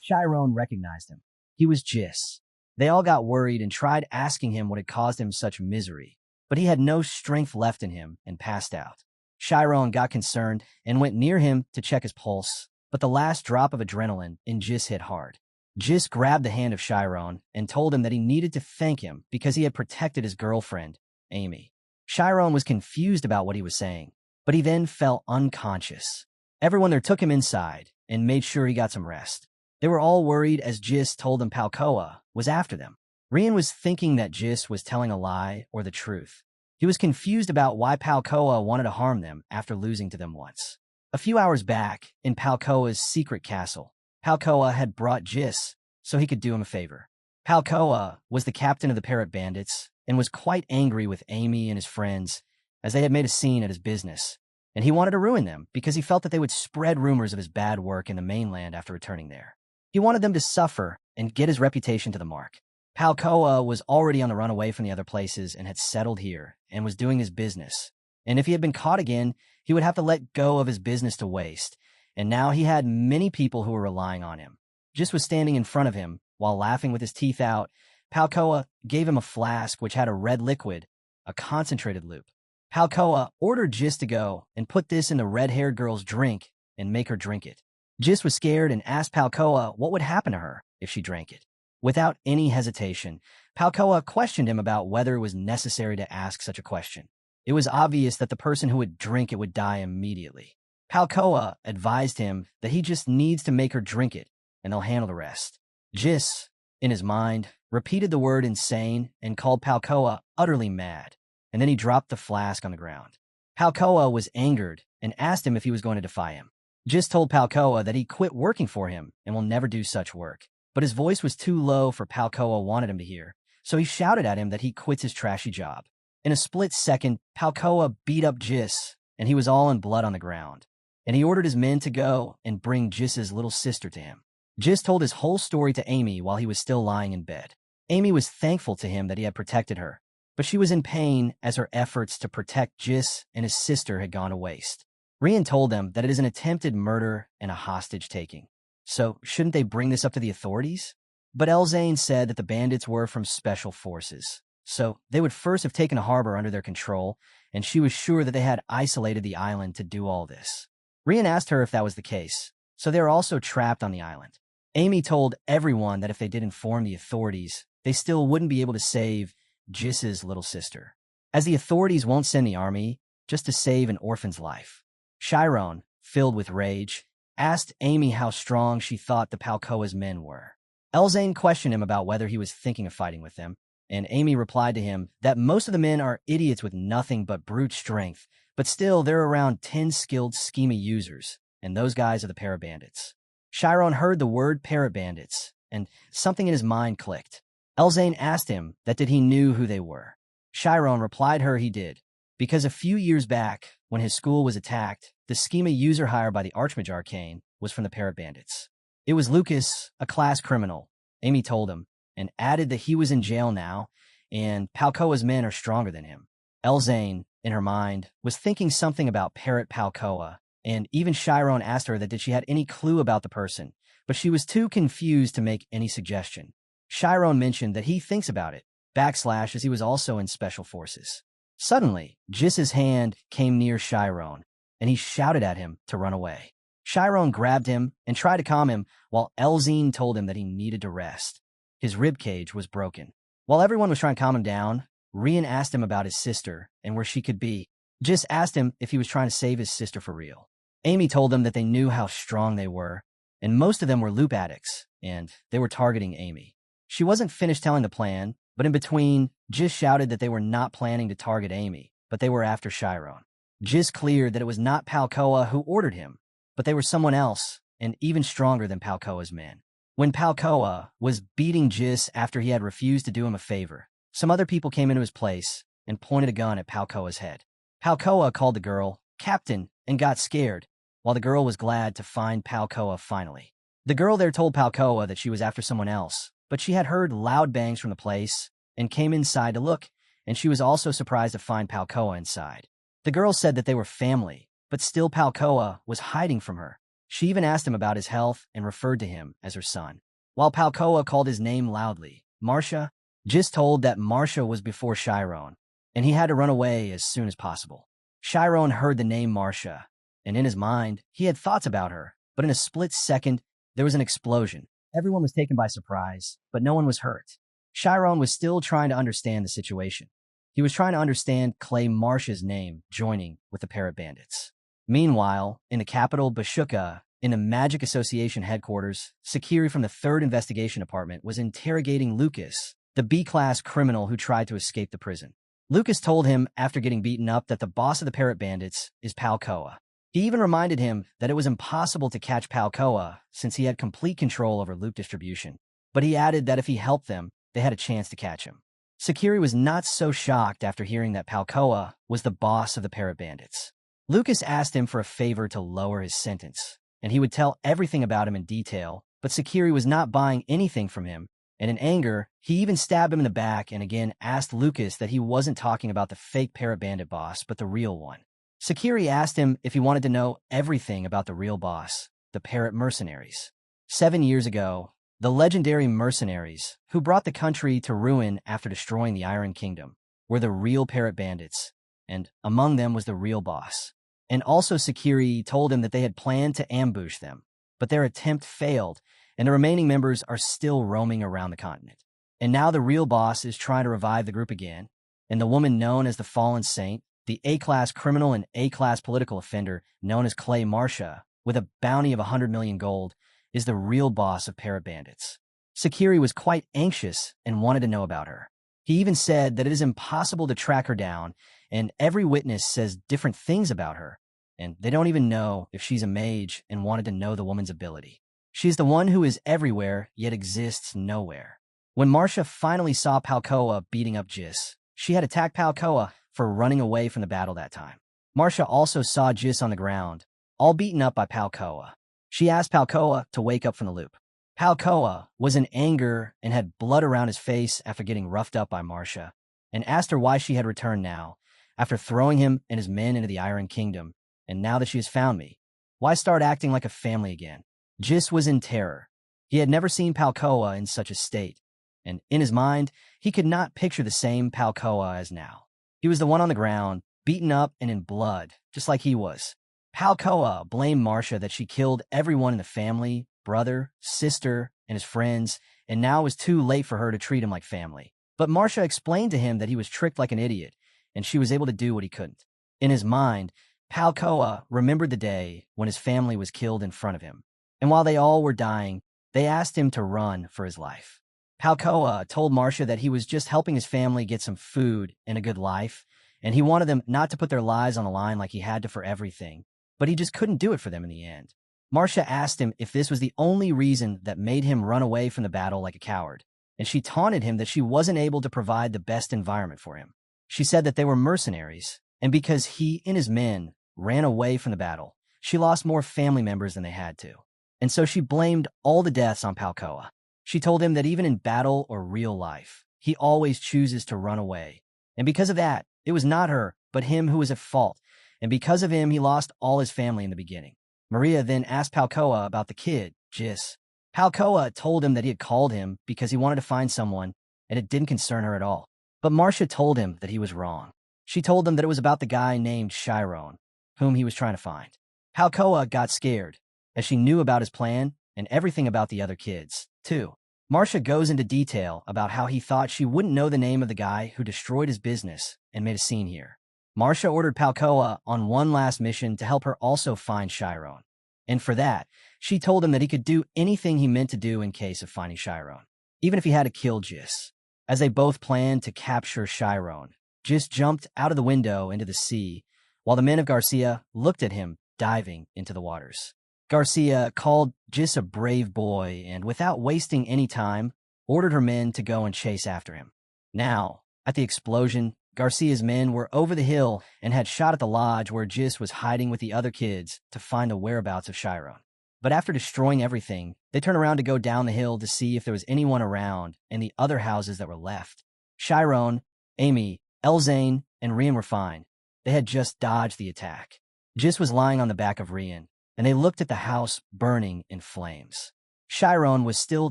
Shyron recognized him. He was Jis. They all got worried and tried asking him what had caused him such misery, but he had no strength left in him and passed out. Shyron got concerned and went near him to check his pulse, but the last drop of adrenaline in Jis hit hard. Jis grabbed the hand of Shyron and told him that he needed to thank him because he had protected his girlfriend, Amy. Shyron was confused about what he was saying, but he then fell unconscious. Everyone there took him inside and made sure he got some rest. They were all worried as Jis told them Palcoa was after them. Rian was thinking that Jis was telling a lie or the truth. He was confused about why Palcoa wanted to harm them after losing to them once. A few hours back, in Palcoa's secret castle, Palcoa had brought Jis so he could do him a favor. Palcoa was the captain of the Parrot Bandits and was quite angry with Amy and his friends as they had made a scene at his business, and he wanted to ruin them because he felt that they would spread rumors of his bad work in the mainland after returning there. He wanted them to suffer and get his reputation to the mark. Palcoa was already on the run away from the other places and had settled here and was doing his business. And if he had been caught again, he would have to let go of his business to waste. And now he had many people who were relying on him. Jis was standing in front of him while laughing with his teeth out. Palcoa gave him a flask which had a red liquid, a concentrated loop. Palcoa ordered Jis to go and put this in the red-haired girl's drink and make her drink it. Jis was scared and asked Palcoa what would happen to her if she drank it. Without any hesitation, Palcoa questioned him about whether it was necessary to ask such a question. It was obvious that the person who would drink it would die immediately. Palcoa advised him that he just needs to make her drink it, and they'll handle the rest. Jis, in his mind, repeated the word insane and called Palcoa utterly mad, and then he dropped the flask on the ground. Palcoa was angered and asked him if he was going to defy him. Jis told Palcoa that he quit working for him and will never do such work. But his voice was too low for Palcoa wanted him to hear, so he shouted at him that he quits his trashy job. In a split second, Palcoa beat up Jis, and he was all in blood on the ground. And he ordered his men to go and bring Jis's little sister to him. Jis told his whole story to Amy while he was still lying in bed. Amy was thankful to him that he had protected her, but she was in pain as her efforts to protect Jis and his sister had gone to waste. Rian told them that it is an attempted murder and a hostage-taking. So, shouldn't they bring this up to the authorities? But Elzane said that the bandits were from special forces, so they would first have taken a harbor under their control, and she was sure that they had isolated the island to do all this. Rian asked her if that was the case, so they were also trapped on the island. Amy told everyone that if they did inform the authorities, they still wouldn't be able to save Jis's little sister, as the authorities won't send the army just to save an orphan's life. Shyron, filled with rage, asked Amy how strong she thought the Palcoa's men were. Elzane questioned him about whether he was thinking of fighting with them, and Amy replied to him that most of the men are idiots with nothing but brute strength, but still there are around 10 skilled Schema users, and those guys are the Parrot Bandits. Shyron heard the word Parrot Bandits, and something in his mind clicked. Elzane asked him that did he knew who they were. Shyron replied her he did, because a few years back, when his school was attacked, the Schema user hired by the archmage arcane was from the Parrot Bandits. It was Lucas, a class criminal, Amy told him, and added that he was in jail now, and Palcoa's men are stronger than him. Elzane, in her mind, was thinking something about Parrot Palcoa, and even Shyron asked her that did she had any clue about the person, but she was too confused to make any suggestion. Shyron mentioned that he thinks about it, as he was also in special forces. Suddenly, Jis's hand came near Shyron, and he shouted at him to run away. Shyron grabbed him and tried to calm him, while Elzane told him that he needed to rest. His ribcage was broken. While everyone was trying to calm him down, Rian asked him about his sister and where she could be. Jis asked him if he was trying to save his sister for real. Amy told them that they knew how strong they were, and most of them were loop addicts, and they were targeting Amy. She wasn't finished telling the plan, but in between, Jis shouted that they were not planning to target Amy, but they were after Shyron. Jis cleared that it was not Palcoa who ordered him, but they were someone else, and even stronger than Palcoa's men. When Palcoa was beating Jis after he had refused to do him a favor, some other people came into his place and pointed a gun at Palcoa's head. Palcoa called the girl Captain and got scared, while the girl was glad to find Palcoa finally. The girl there told Palcoa that she was after someone else, but she had heard loud bangs from the place and came inside to look, and she was also surprised to find Palcoa inside. The girl said that they were family, but still Palcoa was hiding from her. She even asked him about his health and referred to him as her son. While Palcoa called his name loudly, Marcia, Jis told that Marcia was before Shyron, and he had to run away as soon as possible. Shyron heard the name Marcia, and in his mind, he had thoughts about her, but in a split second, there was an explosion. Everyone was taken by surprise, but no one was hurt. Shyron was still trying to understand the situation. He was trying to understand Clay Marsh's name joining with the Parrot Bandits. Meanwhile, in the capital, Bashuka, in the Magic Association headquarters, Sakiri from the 3rd Investigation Department was interrogating Lucas, the B-class criminal who tried to escape the prison. Lucas told him after getting beaten up that the boss of the Parrot Bandits is Palcoa. He even reminded him that it was impossible to catch Palcoa since he had complete control over loot distribution, but he added that if he helped them, they had a chance to catch him. Sakiri was not so shocked after hearing that Palcoa was the boss of the Parrot Bandits. Lucas asked him for a favor to lower his sentence, and he would tell everything about him in detail, but Sakiri was not buying anything from him, and in anger, he even stabbed him in the back and again asked Lucas that he wasn't talking about the fake Parrot Bandit boss, but the real one. Sakiri asked him if he wanted to know everything about the real boss, the Parrot Mercenaries. 7 years ago, the legendary mercenaries, who brought the country to ruin after destroying the Iron Kingdom, were the real Parrot Bandits, and among them was the real boss. And also Sakiri told him that they had planned to ambush them, but their attempt failed, and the remaining members are still roaming around the continent. And now the real boss is trying to revive the group again, and the woman known as the Fallen Saint, the A-class criminal and A-class political offender known as Clay Marcia, with a bounty of 100 million gold, is the real boss of Parrot Bandits. Sakiri was quite anxious and wanted to know about her. He even said that it is impossible to track her down, and every witness says different things about her, and they don't even know if she's a mage and wanted to know the woman's ability. She's the one who is everywhere, yet exists nowhere. When Marcia finally saw Palcoa beating up Jis, she had attacked Palcoa for running away from the battle that time. Marcia also saw Jis on the ground, all beaten up by Palcoa. She asked Palcoa to wake up from the loop. Palcoa was in anger and had blood around his face after getting roughed up by Marcia, and asked her why she had returned now, after throwing him and his men into the Iron Kingdom, and now that she has found me. Why start acting like a family again? Jis was in terror. He had never seen Palcoa in such a state, and in his mind, he could not picture the same Palcoa as now. He was the one on the ground, beaten up and in blood, just like he was. Palcoa blamed Marcia that she killed everyone in the family, brother, sister, and his friends, and now it was too late for her to treat him like family. But Marcia explained to him that he was tricked like an idiot, and she was able to do what he couldn't. In his mind, Palcoa remembered the day when his family was killed in front of him, and while they all were dying, they asked him to run for his life. Palcoa told Marcia that he was just helping his family get some food and a good life, and he wanted them not to put their lives on the line like he had to for everything, but he just couldn't do it for them in the end. Marcia asked him if this was the only reason that made him run away from the battle like a coward, and she taunted him that she wasn't able to provide the best environment for him. She said that they were mercenaries, and because he and his men ran away from the battle, she lost more family members than they had to. And so she blamed all the deaths on Palcoa. She told him that even in battle or real life, he always chooses to run away. And because of that, it was not her, but him who was at fault. And because of him, he lost all his family in the beginning. Maria then asked Palcoa about the kid, Jis. Palcoa told him that he had called him because he wanted to find someone, and it didn't concern her at all. But Marcia told him that he was wrong. She told him that it was about the guy named Shyron, whom he was trying to find. Palcoa got scared, as she knew about his plan and everything about the other kids, too. Marcia goes into detail about how he thought she wouldn't know the name of the guy who destroyed his business and made a scene here. Marcia ordered Palcoa on one last mission to help her also find Shyron. And for that, she told him that he could do anything he meant to do in case of finding Shyron, even if he had to kill Jis. As they both planned to capture Shyron, Jis jumped out of the window into the sea, while the men of Garcia looked at him diving into the waters. Garcia called Jis a brave boy and, without wasting any time, ordered her men to go and chase after him. Now, at the explosion, Garcia's men were over the hill and had shot at the lodge where Jis was hiding with the other kids to find the whereabouts of Shyron. But after destroying everything, they turned around to go down the hill to see if there was anyone around and the other houses that were left. Shyron, Amy, Elzane, and Rian were fine. They had just dodged the attack. Jis was lying on the back of Rian, and they looked at the house burning in flames. Shyron was still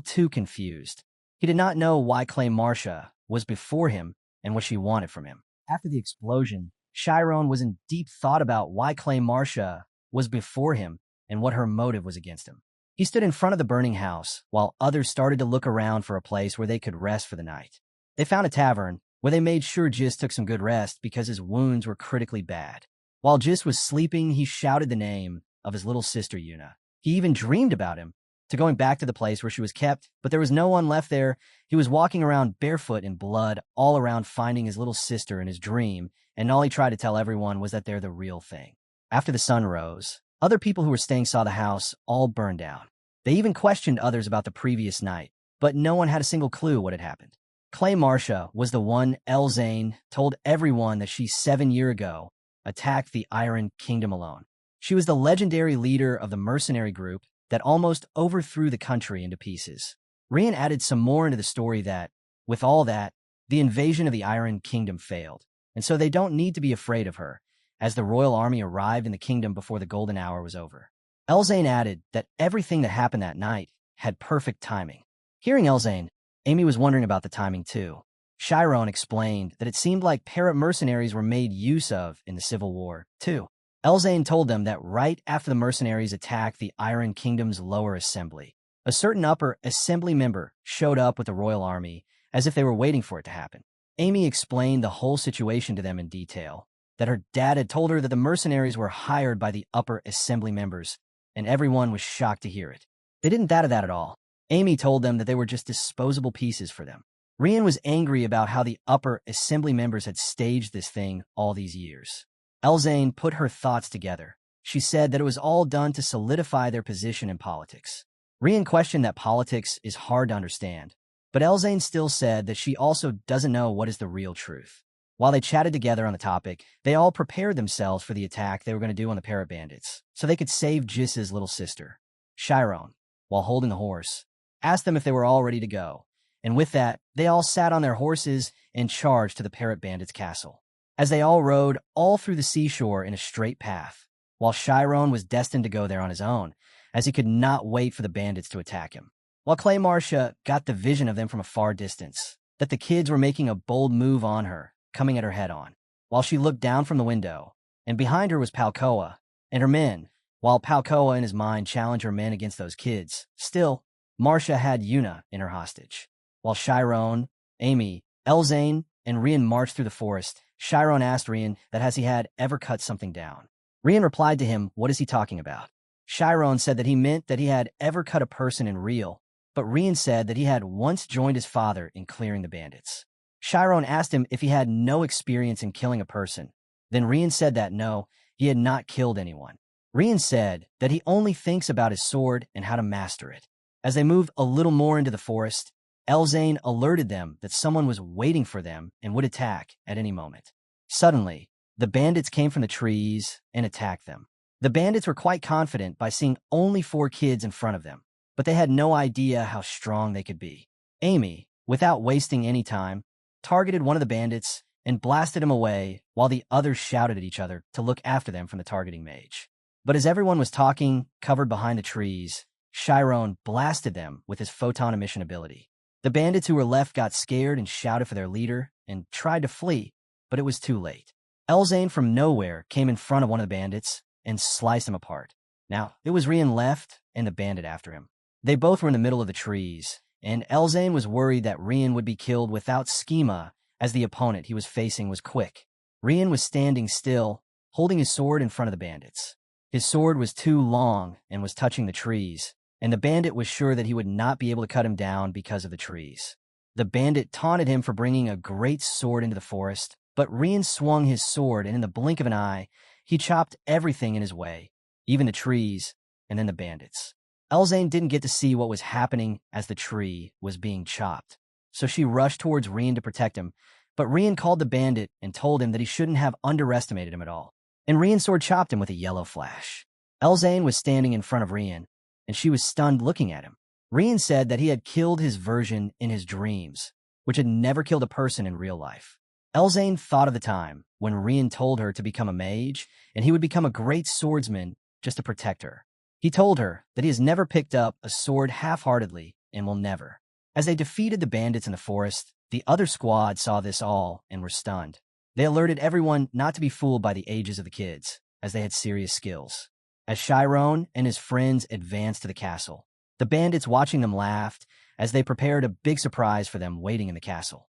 too confused. He did not know why Clay Marcia was before him and what she wanted from him. After the explosion, Shyron was in deep thought about why Clay Marcia was before him and what her motive was against him. He stood in front of the burning house while others started to look around for a place where they could rest for the night. They found a tavern where they made sure Jis took some good rest because his wounds were critically bad. While Jis was sleeping, he shouted the name of his little sister Yuna. He even dreamed about him, to going back to the place where she was kept, but there was no one left there. He was walking around barefoot in blood, all around finding his little sister in his dream, and all he tried to tell everyone was that they're the real thing. After the sun rose, other people who were staying saw the house all burned down. They even questioned others about the previous night, but no one had a single clue what had happened. Clay Marcia was the one Elzane told everyone that she 7 years ago attacked the Iron Kingdom alone. She was the legendary leader of the mercenary group that almost overthrew the country into pieces. Rian added some more into the story that, with all that, the invasion of the Iron Kingdom failed, and so they don't need to be afraid of her, as the royal army arrived in the kingdom before the golden hour was over. Elzane added that everything that happened that night had perfect timing. Hearing Elzane, Amy was wondering about the timing too. Shyron explained that it seemed like parrot mercenaries were made use of in the Civil War, too. Elzane told them that right after the mercenaries attacked the Iron Kingdom's lower assembly, a certain upper assembly member showed up with the royal army as if they were waiting for it to happen. Amy explained the whole situation to them in detail, that her dad had told her that the mercenaries were hired by the upper assembly members, and everyone was shocked to hear it. They didn't doubt that at all. Amy told them that they were just disposable pieces for them. Rian was angry about how the upper assembly members had staged this thing all these years. Elzane put her thoughts together. She said that it was all done to solidify their position in politics. Rian questioned that politics is hard to understand, but Elzane still said that she also doesn't know what is the real truth. While they chatted together on the topic, they all prepared themselves for the attack they were going to do on the parrot bandits, so they could save Jiss's little sister. Shyron, while holding the horse, asked them if they were all ready to go, and with that, they all sat on their horses and charged to the parrot bandits' castle. As they all rode all through the seashore in a straight path, while Shyron was destined to go there on his own, as he could not wait for the bandits to attack him. While Clay Marcia got the vision of them from a far distance, that the kids were making a bold move on her, coming at her head-on. While she looked down from the window, and behind her was Palcoa and her men, while Palcoa in his mind challenged her men against those kids. Still, Marcia had Yuna in her hostage. While Shyron, Amy, Elzane, and Rian marched through the forest, Shyron asked Rian that has he had ever cut something down. Rian replied to him, "What is he talking about?" Shyron said that he meant that he had ever cut a person in real, but Rian said that he had once joined his father in clearing the bandits. Shyron asked him if he had no experience in killing a person. Then Rian said that no, he had not killed anyone. Rian said that he only thinks about his sword and how to master it. As they moved a little more into the forest, Elzane alerted them that someone was waiting for them and would attack at any moment. Suddenly, the bandits came from the trees and attacked them. The bandits were quite confident by seeing only 4 kids in front of them, but they had no idea how strong they could be. Amy, without wasting any time, targeted one of the bandits and blasted him away while the others shouted at each other to look after them from the targeting mage. But as everyone was talking, covered behind the trees, Shyron blasted them with his photon emission ability. The bandits who were left got scared and shouted for their leader and tried to flee, but it was too late. Elzane from nowhere came in front of one of the bandits and sliced him apart. Now, it was Rian left and the bandit after him. They both were in the middle of the trees, and Elzane was worried that Rian would be killed without Schema, as the opponent he was facing was quick. Rian was standing still, holding his sword in front of the bandits. His sword was too long and was touching the trees, and the bandit was sure that he would not be able to cut him down because of the trees. The bandit taunted him for bringing a great sword into the forest, but Rian swung his sword, and in the blink of an eye, he chopped everything in his way, even the trees, and then the bandits. Elzane didn't get to see what was happening as the tree was being chopped, so she rushed towards Rian to protect him, but Rian called the bandit and told him that he shouldn't have underestimated him at all, and Rian's sword chopped him with a yellow flash. Elzane was standing in front of Rian, and she was stunned looking at him. Rian said that he had killed his version in his dreams, which had never killed a person in real life. Elzane thought of the time when Rian told her to become a mage, and he would become a great swordsman just to protect her. He told her that he has never picked up a sword half-heartedly and will never. As they defeated the bandits in the forest, the other squad saw this all and were stunned. They alerted everyone not to be fooled by the ages of the kids, as they had serious skills. As Shyron and his friends advanced to the castle, the bandits watching them laughed as they prepared a big surprise for them waiting in the castle.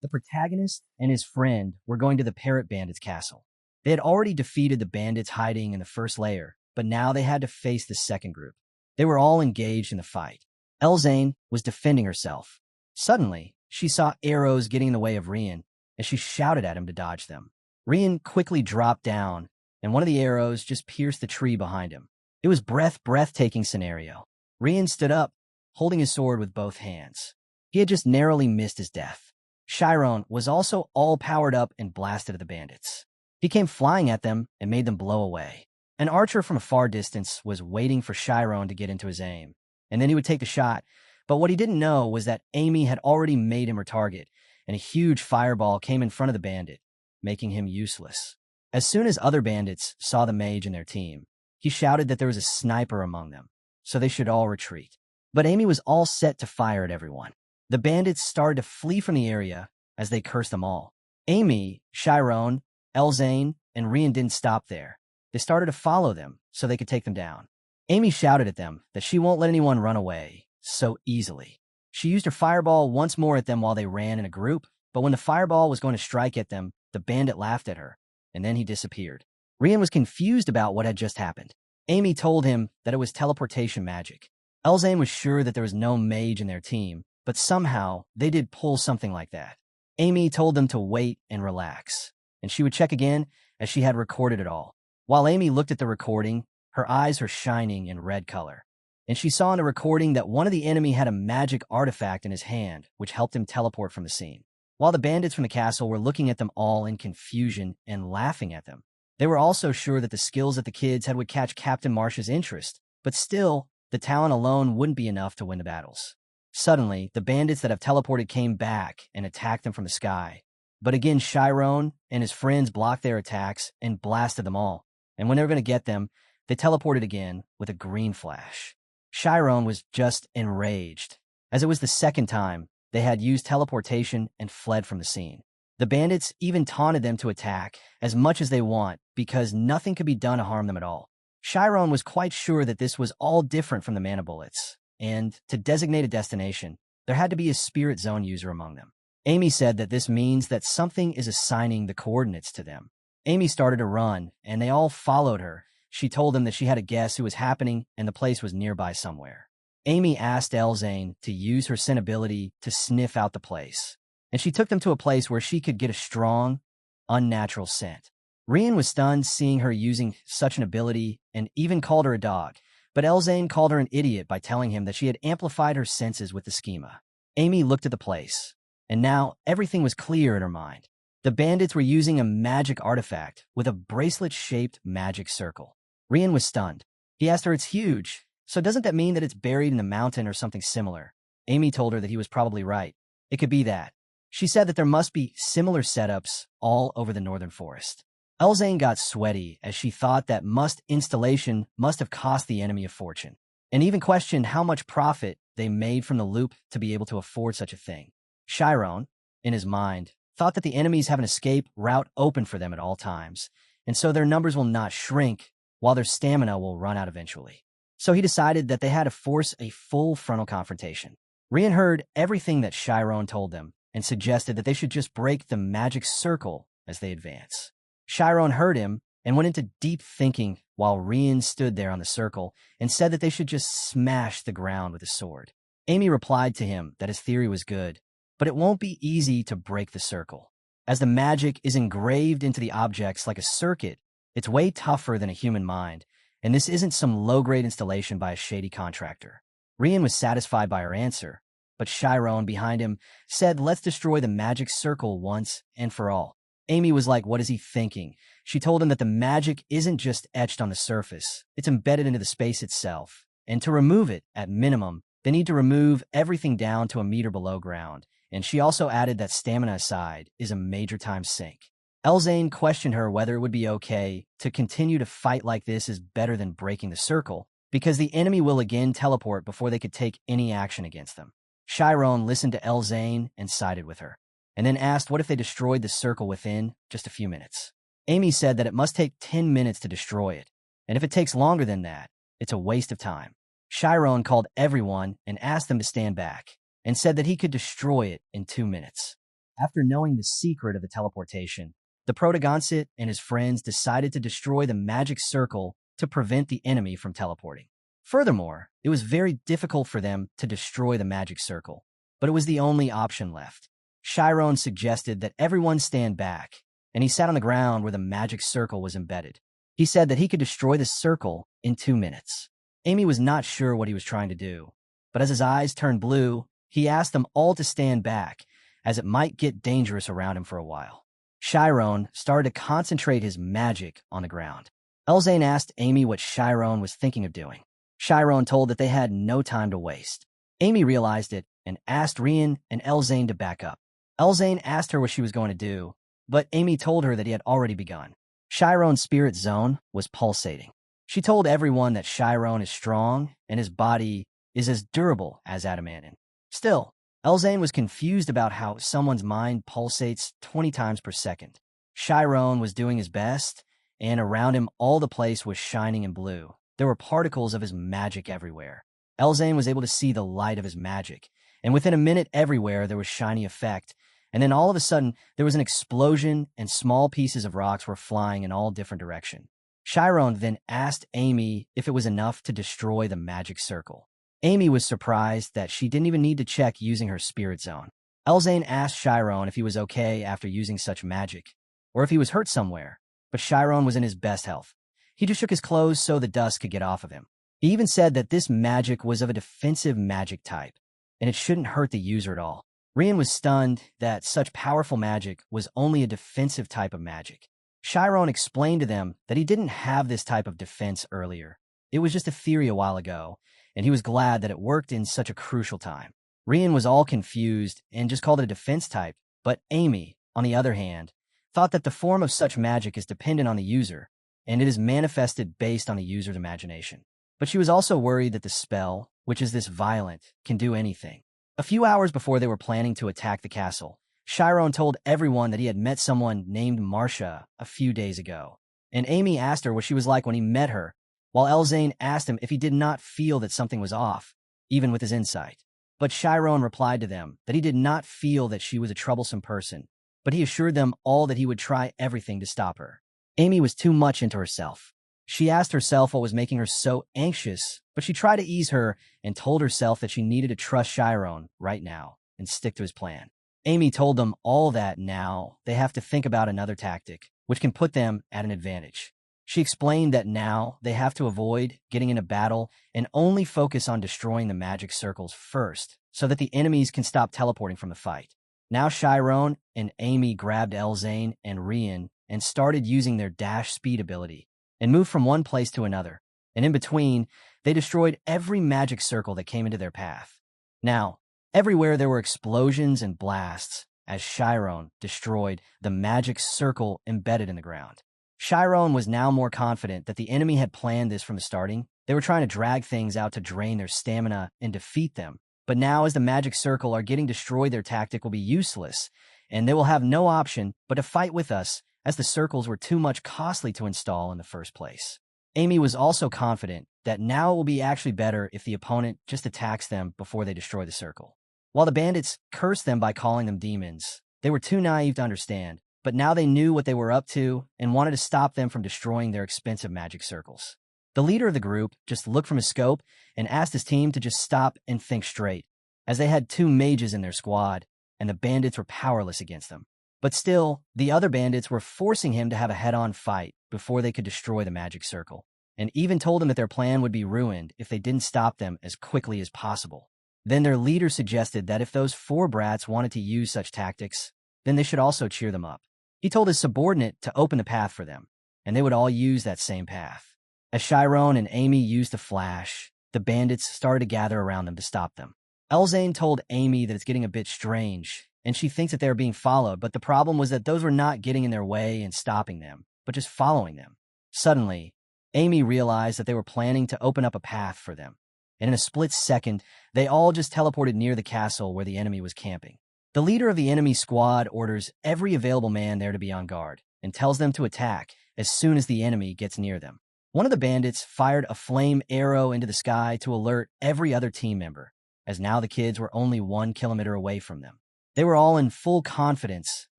The protagonist and his friend were going to the parrot bandits' castle. They had already defeated the bandits hiding in the first layer, but now they had to face the second group. They were all engaged in the fight. Elzane was defending herself. Suddenly, she saw arrows getting in the way of Rian, and she shouted at him to dodge them. Rian quickly dropped down, and one of the arrows just pierced the tree behind him. It was breathtaking scenario. Rian stood up, holding his sword with both hands. He had just narrowly missed his death. Shyron was also all powered up and blasted at the bandits. He came flying at them and made them blow away. An archer from a far distance was waiting for Shyron to get into his aim, and then he would take the shot, but what he didn't know was that Amy had already made him her target, and a huge fireball came in front of the bandit, making him useless. As soon as other bandits saw the mage in their team, he shouted that there was a sniper among them, so they should all retreat. But Amy was all set to fire at everyone. The bandits started to flee from the area as they cursed them all. Amy, Shyron, Elzane, and Rian didn't stop there. They started to follow them so they could take them down. Amy shouted at them that she won't let anyone run away so easily. She used her fireball once more at them while they ran in a group, but when the fireball was going to strike at them, the bandit laughed at her, and then he disappeared. Rian was confused about what had just happened. Amy told him that it was teleportation magic. Elzane was sure that there was no mage in their team, but somehow they did pull something like that. Amy told them to wait and relax, and she would check again as she had recorded it all. While Amy looked at the recording, her eyes were shining in red color, and she saw in the recording that one of the enemy had a magic artifact in his hand, which helped him teleport from the scene. While the bandits from the castle were looking at them all in confusion and laughing at them, they were also sure that the skills that the kids had would catch Captain Marsh's interest, but still, the talent alone wouldn't be enough to win the battles. Suddenly, the bandits that have teleported came back and attacked them from the sky. But again, Shyron and his friends blocked their attacks and blasted them all. And when they were going to get them, they teleported again with a green flash. Shyron was just enraged, as it was the second time they had used teleportation and fled from the scene. The bandits even taunted them to attack as much as they want because nothing could be done to harm them at all. Shyron was quite sure that this was all different from the mana bullets, and to designate a destination, there had to be a spirit zone user among them. Amy said that this means that something is assigning the coordinates to them. Amy started to run, and they all followed her. She told them that she had a guess who was happening, and the place was nearby somewhere. Amy asked Elzane to use her scent ability to sniff out the place, and she took them to a place where she could get a strong, unnatural scent. Rian was stunned seeing her using such an ability and even called her a dog, but Elzane called her an idiot by telling him that she had amplified her senses with the schema. Amy looked at the place, and now everything was clear in her mind. The bandits were using a magic artifact with a bracelet-shaped magic circle. Rian was stunned. He asked her, "It's huge, so doesn't that mean that it's buried in the mountain or something similar?" Amy told her that he was probably right. It could be that. She said that there must be similar setups all over the northern forest. Elzane got sweaty as she thought that installation must have cost the enemy a fortune, and even questioned how much profit they made from the loop to be able to afford such a thing. Shyron, in his mind, thought that the enemies have an escape route open for them at all times, and so their numbers will not shrink while their stamina will run out eventually. So he decided that they had to force a full frontal confrontation. Rian heard everything that Shyron told them and suggested that they should just break the magic circle as they advance. Shyron heard him and went into deep thinking while Rian stood there on the circle and said that they should just smash the ground with his sword. Amy replied to him that his theory was good, but it won't be easy to break the circle. As the magic is engraved into the objects like a circuit, it's way tougher than a human mind, and this isn't some low-grade installation by a shady contractor. Rian was satisfied by her answer, but Shyron behind him said, "Let's destroy the magic circle once and for all." Amy was like, what is he thinking? She told him that the magic isn't just etched on the surface, it's embedded into the space itself, and to remove it, at minimum, they need to remove everything down to a meter below ground, and she also added that stamina aside is a major time sink. Elzane questioned her whether it would be okay to continue to fight like this is better than breaking the circle, because the enemy will again teleport before they could take any action against them. Shyron listened to Elzane and sided with her, and then asked what if they destroyed the circle within just a few minutes. Amy said that it must take 10 minutes to destroy it, and if it takes longer than that, it's a waste of time. Shyron called everyone and asked them to stand back, and said that he could destroy it in 2 minutes. After knowing the secret of the teleportation, the protagonist and his friends decided to destroy the magic circle to prevent the enemy from teleporting. Furthermore, it was very difficult for them to destroy the magic circle, but it was the only option left. Shyron suggested that everyone stand back, and he sat on the ground where the magic circle was embedded. He said that he could destroy the circle in 2 minutes. Amy was not sure what he was trying to do, but as his eyes turned blue, he asked them all to stand back, as it might get dangerous around him for a while. Shyron started to concentrate his magic on the ground. Elzane asked Amy what Shyron was thinking of doing. Shyron told that they had no time to waste. Amy realized it and asked Rian and Elzane to back up. Elzane asked her what she was going to do, but Amy told her that he had already begun. Shyron's spirit zone was pulsating. She told everyone that Shyron is strong and his body is as durable as adamantine. Still, Elzane was confused about how someone's mind pulsates 20 times per second. Shyron was doing his best, and around him all the place was shining in blue. There were particles of his magic everywhere. Elzane was able to see the light of his magic, and within a minute everywhere there was shiny effect, and then all of a sudden there was an explosion and small pieces of rocks were flying in all different directions. Shyron then asked Amy if it was enough to destroy the magic circle. Amy was surprised that she didn't even need to check using her spirit zone. Elzane asked Shyron if he was okay after using such magic, or if he was hurt somewhere, but Shyron was in his best health. He just shook his clothes so the dust could get off of him. He even said that this magic was of a defensive magic type, and it shouldn't hurt the user at all. Rian was stunned that such powerful magic was only a defensive type of magic. Shyron explained to them that he didn't have this type of defense earlier. It was just a theory a while ago, and he was glad that it worked in such a crucial time. Rian was all confused and just called it a defense type, but Amy, on the other hand, thought that the form of such magic is dependent on the user, and it is manifested based on the user's imagination. But she was also worried that the spell, which is this violent, can do anything. A few hours before they were planning to attack the castle, Shyron told everyone that he had met someone named Marcia a few days ago, and Amy asked her what she was like when he met her, while Elzane asked him if he did not feel that something was off, even with his insight. But Shyron replied to them that he did not feel that she was a troublesome person, but he assured them all that he would try everything to stop her. Amy was too much into herself. She asked herself what was making her so anxious, but she tried to ease her and told herself that she needed to trust Shyron right now and stick to his plan. Amy told them all that now they have to think about another tactic, which can put them at an advantage. She explained that now they have to avoid getting in a battle and only focus on destroying the magic circles first so that the enemies can stop teleporting from the fight. Now Shyron and Amy grabbed Elzane and Rian and started using their dash speed ability and moved from one place to another, and in between, they destroyed every magic circle that came into their path. Now, everywhere there were explosions and blasts as Shyron destroyed the magic circle embedded in the ground. Shyron was now more confident that the enemy had planned this from the starting. They were trying to drag things out to drain their stamina and defeat them. But now as the magic circle are getting destroyed, their tactic will be useless, and they will have no option but to fight with us as the circles were too much costly to install in the first place. Amy was also confident that now it will be actually better if the opponent just attacks them before they destroy the circle. While the bandits cursed them by calling them demons, they were too naive to understand, but now they knew what they were up to and wanted to stop them from destroying their expensive magic circles. The leader of the group just looked from his scope and asked his team to just stop and think straight, as they had 2 mages in their squad, and the bandits were powerless against them. But still, the other bandits were forcing him to have a head-on fight before they could destroy the magic circle, and even told him that their plan would be ruined if they didn't stop them as quickly as possible. Then their leader suggested that if those 4 brats wanted to use such tactics, then they should also cheer them up. He told his subordinate to open the path for them, and they would all use that same path. As Shyron and Amy used the flash, the bandits started to gather around them to stop them. Elzane told Amy that it's getting a bit strange, and she thinks that they are being followed, but the problem was that those were not getting in their way and stopping them, but just following them. Suddenly, Amy realized that they were planning to open up a path for them, and in a split second, they all just teleported near the castle where the enemy was camping. The leader of the enemy squad orders every available man there to be on guard, and tells them to attack as soon as the enemy gets near them. One of the bandits fired a flame arrow into the sky to alert every other team member, as now the kids were only 1 kilometer away from them. They were all in full confidence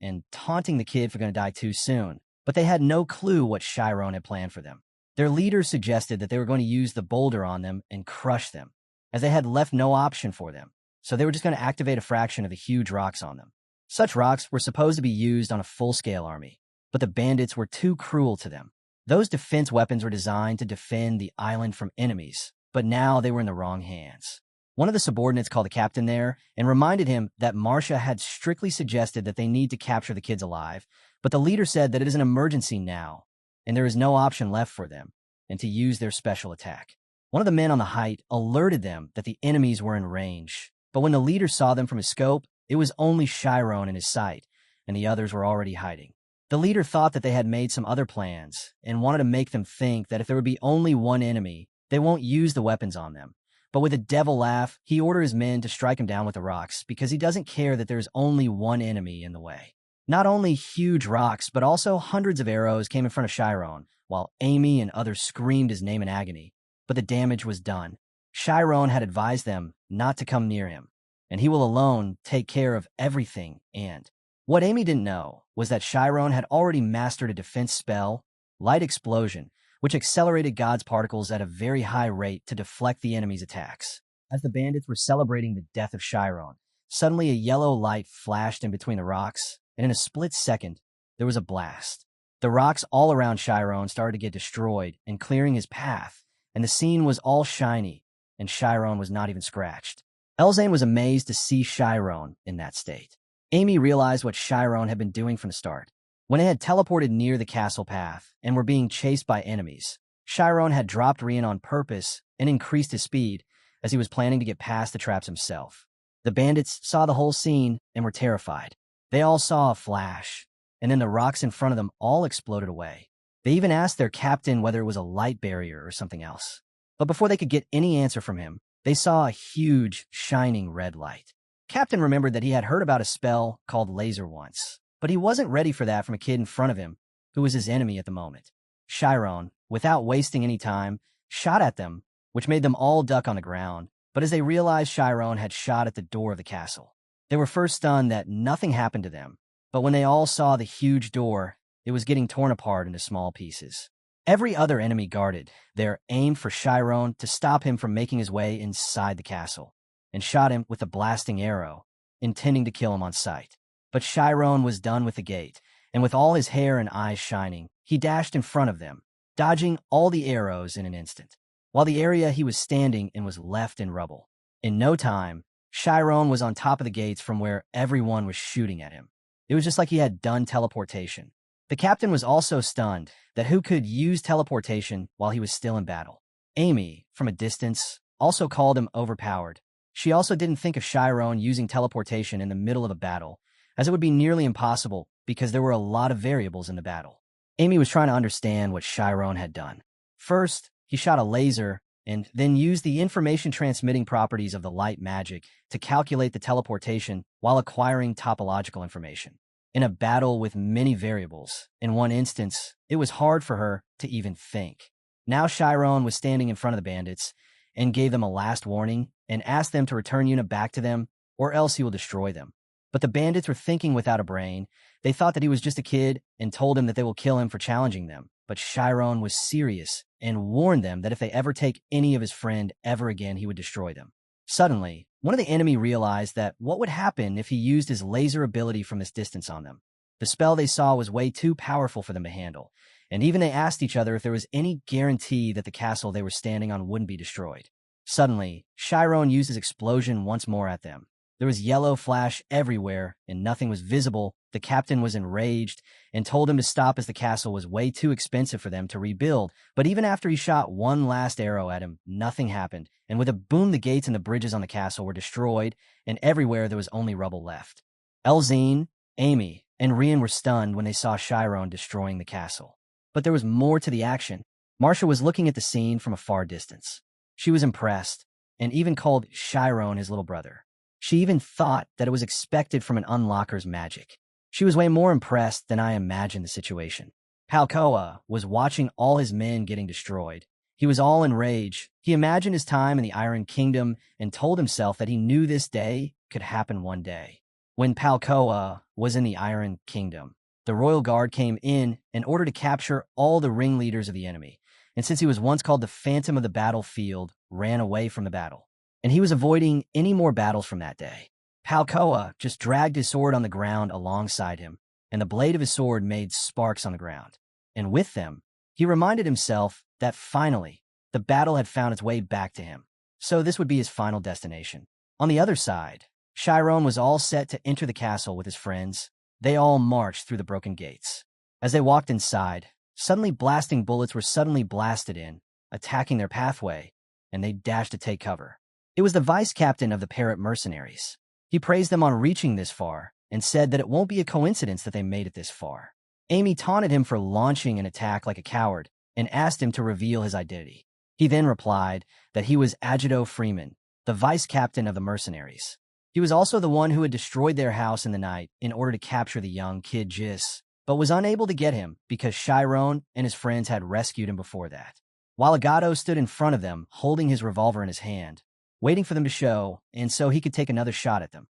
and taunting the kid for going to die too soon, but they had no clue what Shyron had planned for them. Their leaders suggested that they were going to use the boulder on them and crush them, as they had left no option for them, so they were just going to activate a fraction of the huge rocks on them. Such rocks were supposed to be used on a full-scale army, but the bandits were too cruel to them. Those defense weapons were designed to defend the island from enemies, but now they were in the wrong hands. One of the subordinates called the captain there and reminded him that Marcia had strictly suggested that they need to capture the kids alive, but the leader said that it is an emergency now, and there is no option left for them, and to use their special attack. One of the men on the height alerted them that the enemies were in range, but when the leader saw them from his scope, it was only Shyron in his sight, and the others were already hiding. The leader thought that they had made some other plans and wanted to make them think that if there would be only one enemy, they won't use the weapons on them. But with a devil laugh, he ordered his men to strike him down with the rocks because he doesn't care that there's only one enemy in the way. Not only huge rocks, but also hundreds of arrows came in front of Shyron, while Amy and others screamed his name in agony. But the damage was done. Shyron had advised them not to come near him, and he will alone take care of everything. And what Amy didn't know was that Shyron had already mastered a defense spell, Light Explosion, which accelerated God's particles at a very high rate to deflect the enemy's attacks. As the bandits were celebrating the death of Shyron, suddenly a yellow light flashed in between the rocks, and in a split second, there was a blast. The rocks all around Shyron started to get destroyed and clearing his path, and the scene was all shiny, and Shyron was not even scratched. Elzane was amazed to see Shyron in that state. Amy realized what Shyron had been doing from the start. When they had teleported near the castle path and were being chased by enemies, Shyron had dropped Rian on purpose and increased his speed as he was planning to get past the traps himself. The bandits saw the whole scene and were terrified. They all saw a flash, and then the rocks in front of them all exploded away. They even asked their captain whether it was a light barrier or something else. But before they could get any answer from him, they saw a huge, shining red light. Captain remembered that he had heard about a spell called laser once, but he wasn't ready for that from a kid in front of him, who was his enemy at the moment. Shyron, without wasting any time, shot at them, which made them all duck on the ground, but as they realized Shyron had shot at the door of the castle, they were first stunned that nothing happened to them, but when they all saw the huge door, it was getting torn apart into small pieces. Every other enemy guarded their aim for Shyron to stop him from making his way inside the castle, and shot him with a blasting arrow, intending to kill him on sight. But Shyron was done with the gate, and with all his hair and eyes shining, he dashed in front of them, dodging all the arrows in an instant, while the area he was standing in was left in rubble. In no time, Shyron was on top of the gates from where everyone was shooting at him. It was just like he had done teleportation. The captain was also stunned that who could use teleportation while he was still in battle. Amy, from a distance, also called him overpowered. She also didn't think of Shyron using teleportation in the middle of a battle, as it would be nearly impossible because there were a lot of variables in the battle. Amy was trying to understand what Shyron had done. First, he shot a laser and then used the information-transmitting properties of the light magic to calculate the teleportation while acquiring topological information. In a battle with many variables, in one instance, it was hard for her to even think. Now Shyron was standing in front of the bandits and gave them a last warning and asked them to return Yuna back to them or else he will destroy them. But the bandits were thinking without a brain. They thought that he was just a kid and told him that they will kill him for challenging them. But Shyron was serious and warned them that if they ever take any of his friend ever again, he would destroy them. Suddenly, one of the enemy realized that what would happen if he used his laser ability from this distance on them. The spell they saw was way too powerful for them to handle, and even they asked each other if there was any guarantee that the castle they were standing on wouldn't be destroyed. Suddenly, Shyron used his explosion once more at them. There was yellow flash everywhere, and nothing was visible. The captain was enraged and told him to stop as the castle was way too expensive for them to rebuild. But even after he shot one last arrow at him, nothing happened. And with a boom, the gates and the bridges on the castle were destroyed, and everywhere there was only rubble left. Elzine, Amy, and Rian were stunned when they saw Shyron destroying the castle. But there was more to the action. Marcia was looking at the scene from a far distance. She was impressed, and even called Shyron his little brother. She even thought that it was expected from an unlocker's magic. She was way more impressed than I imagined the situation. Palkoa was watching all his men getting destroyed. He was all in rage. He imagined his time in the Iron Kingdom and told himself that he knew this day could happen one day. When Palkoa was in the Iron Kingdom, the royal guard came in order to capture all the ringleaders of the enemy, and since he was once called the Phantom of the Battlefield, ran away from the battle. And he was avoiding any more battles from that day. Palkoa just dragged his sword on the ground alongside him, and the blade of his sword made sparks on the ground. And with them, he reminded himself that finally, the battle had found its way back to him. So this would be his final destination. On the other side, Shyron was all set to enter the castle with his friends. They all marched through the broken gates. As they walked inside, suddenly blasting bullets were suddenly blasted in, attacking their pathway, and they dashed to take cover. It was the vice captain of the Parrot mercenaries. He praised them on reaching this far and said that it won't be a coincidence that they made it this far. Amy taunted him for launching an attack like a coward and asked him to reveal his identity. He then replied that he was Agito Freeman, the vice captain of the mercenaries. He was also the one who had destroyed their house in the night in order to capture the young kid Jis, but was unable to get him because Shyron and his friends had rescued him before that. While Agato stood in front of them, holding his revolver in his hand, waiting for them to show, and so he could take another shot at them.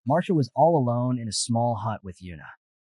Marcia was all alone in a small hut with Yuna.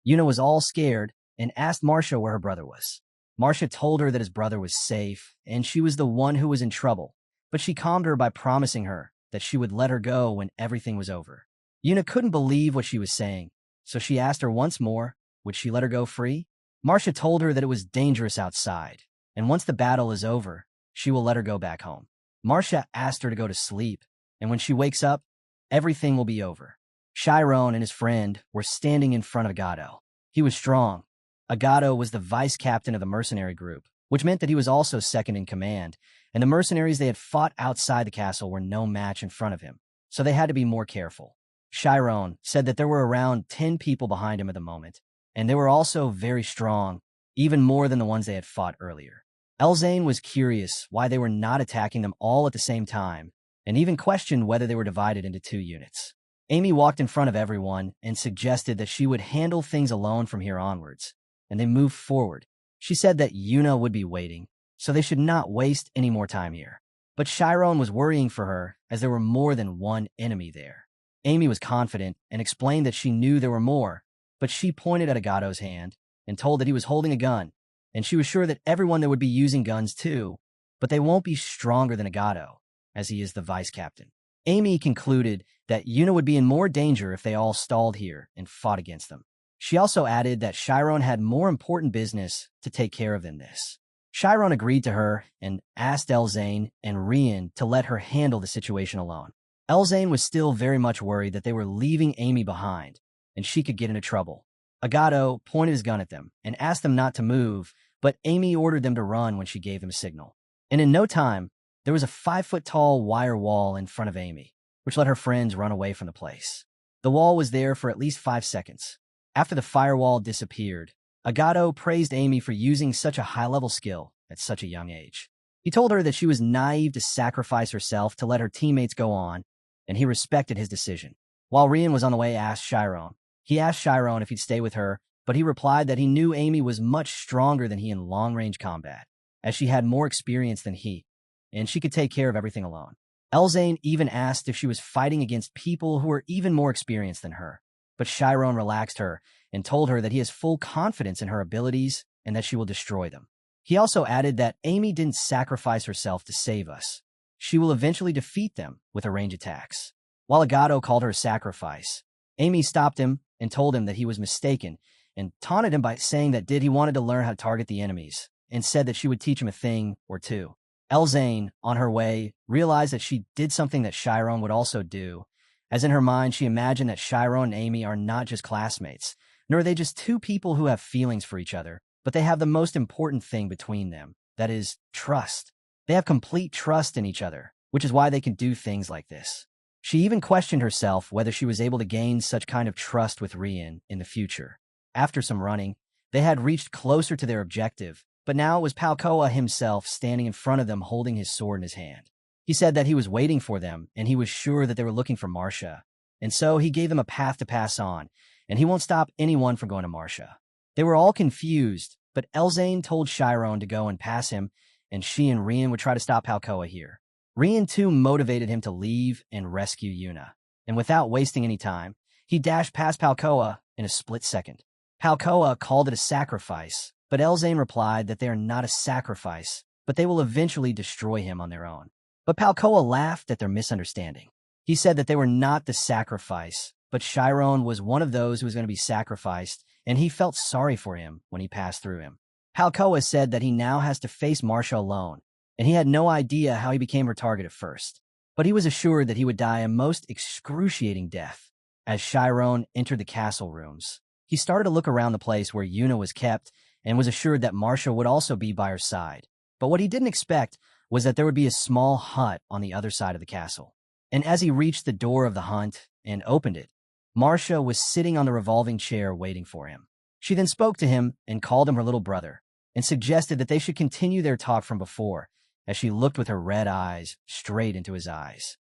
Yuna was all scared and asked Marcia where her brother was. Marcia told her that his brother was safe, and she was the one who was in trouble, but she calmed her by promising her that she would let her go when everything was over. Yuna couldn't believe what she was saying, so she asked her once more, would she let her go free? Marcia told her that it was dangerous outside, and once the battle is over, she will let her go back home. Marcia asked her to go to sleep, and when she wakes up, everything will be over. Shyron and his friend were standing in front of Agato. He was strong. Agato was the vice captain of the mercenary group, which meant that he was also second in command, and the mercenaries they had fought outside the castle were no match in front of him, so they had to be more careful. Shyron said that there were around 10 people behind him at the moment, and they were also very strong, even more than the ones they had fought earlier. Elzane was curious why they were not attacking them all at the same time, and even questioned whether they were divided into 2 units. Amy walked in front of everyone and suggested that she would handle things alone from here onwards, and they moved forward. She said that Yuna would be waiting, so they should not waste any more time here. But Shyron was worrying for her as there were more than one enemy there. Amy was confident and explained that she knew there were more, but she pointed at Agato's hand and told that he was holding a gun, and she was sure that everyone there would be using guns too, but they won't be stronger than Agato, as he is the vice captain. Amy concluded that Yuna would be in more danger if they all stalled here and fought against them. She also added that Shyron had more important business to take care of than this. Shyron agreed to her and asked Elzane and Rian to let her handle the situation alone. Elzane was still very much worried that they were leaving Amy behind, and she could get into trouble. Agato pointed his gun at them and asked them not to move, but Amy ordered them to run when she gave them a signal. And in no time, there was a 5-foot-tall wire wall in front of Amy, which let her friends run away from the place. The wall was there for at least 5 seconds. After the firewall disappeared, Agato praised Amy for using such a high-level skill at such a young age. He told her that she was naive to sacrifice herself to let her teammates go on, and he respected his decision. While Rian was on the way, he asked Shyron if he'd stay with her, but he replied that he knew Amy was much stronger than he in long-range combat, as she had more experience than he, and she could take care of everything alone. Elzane even asked if she was fighting against people who were even more experienced than her, but Shyron relaxed her and told her that he has full confidence in her abilities and that she will destroy them. He also added that Amy didn't sacrifice herself to save us. She will eventually defeat them with her range attacks. While Agato called her a sacrifice, Amy stopped him and told him that he was mistaken and taunted him by saying that he wanted to learn how to target the enemies and said that she would teach him a thing or two. Elzane, on her way, realized that she did something that Shyron would also do, as in her mind she imagined that Shyron and Amy are not just classmates, nor are they just 2 people who have feelings for each other, but they have the most important thing between them, that is, trust. They have complete trust in each other, which is why they can do things like this. She even questioned herself whether she was able to gain such kind of trust with Rian in the future. After some running, they had reached closer to their objective, but now it was Palkoa himself standing in front of them holding his sword in his hand. He said that he was waiting for them, and he was sure that they were looking for Marcia, and so he gave them a path to pass on, and he won't stop anyone from going to Marcia. They were all confused, but Elzane told Shyron to go and pass him, and she and Rian would try to stop Palkoa here. Rian too motivated him to leave and rescue Yuna, and without wasting any time, he dashed past Palkoa in a split second. Palkoa called it a sacrifice, but Elzane replied that they are not a sacrifice, but they will eventually destroy him on their own. But Palkoa laughed at their misunderstanding. He said that they were not the sacrifice, but Shyron was one of those who was going to be sacrificed, and he felt sorry for him when he passed through him. Palkoa said that he now has to face Marcia alone, and he had no idea how he became her target at first. But he was assured that he would die a most excruciating death. As Shyron entered the castle rooms, he started to look around the place where Yuna was kept and was assured that Marcia would also be by her side. But what he didn't expect was that there would be a small hut on the other side of the castle. And as he reached the door of the hut and opened it, Marcia was sitting on the revolving chair waiting for him. She then spoke to him and called him her little brother and suggested that they should continue their talk from before as she looked with her red eyes straight into his eyes.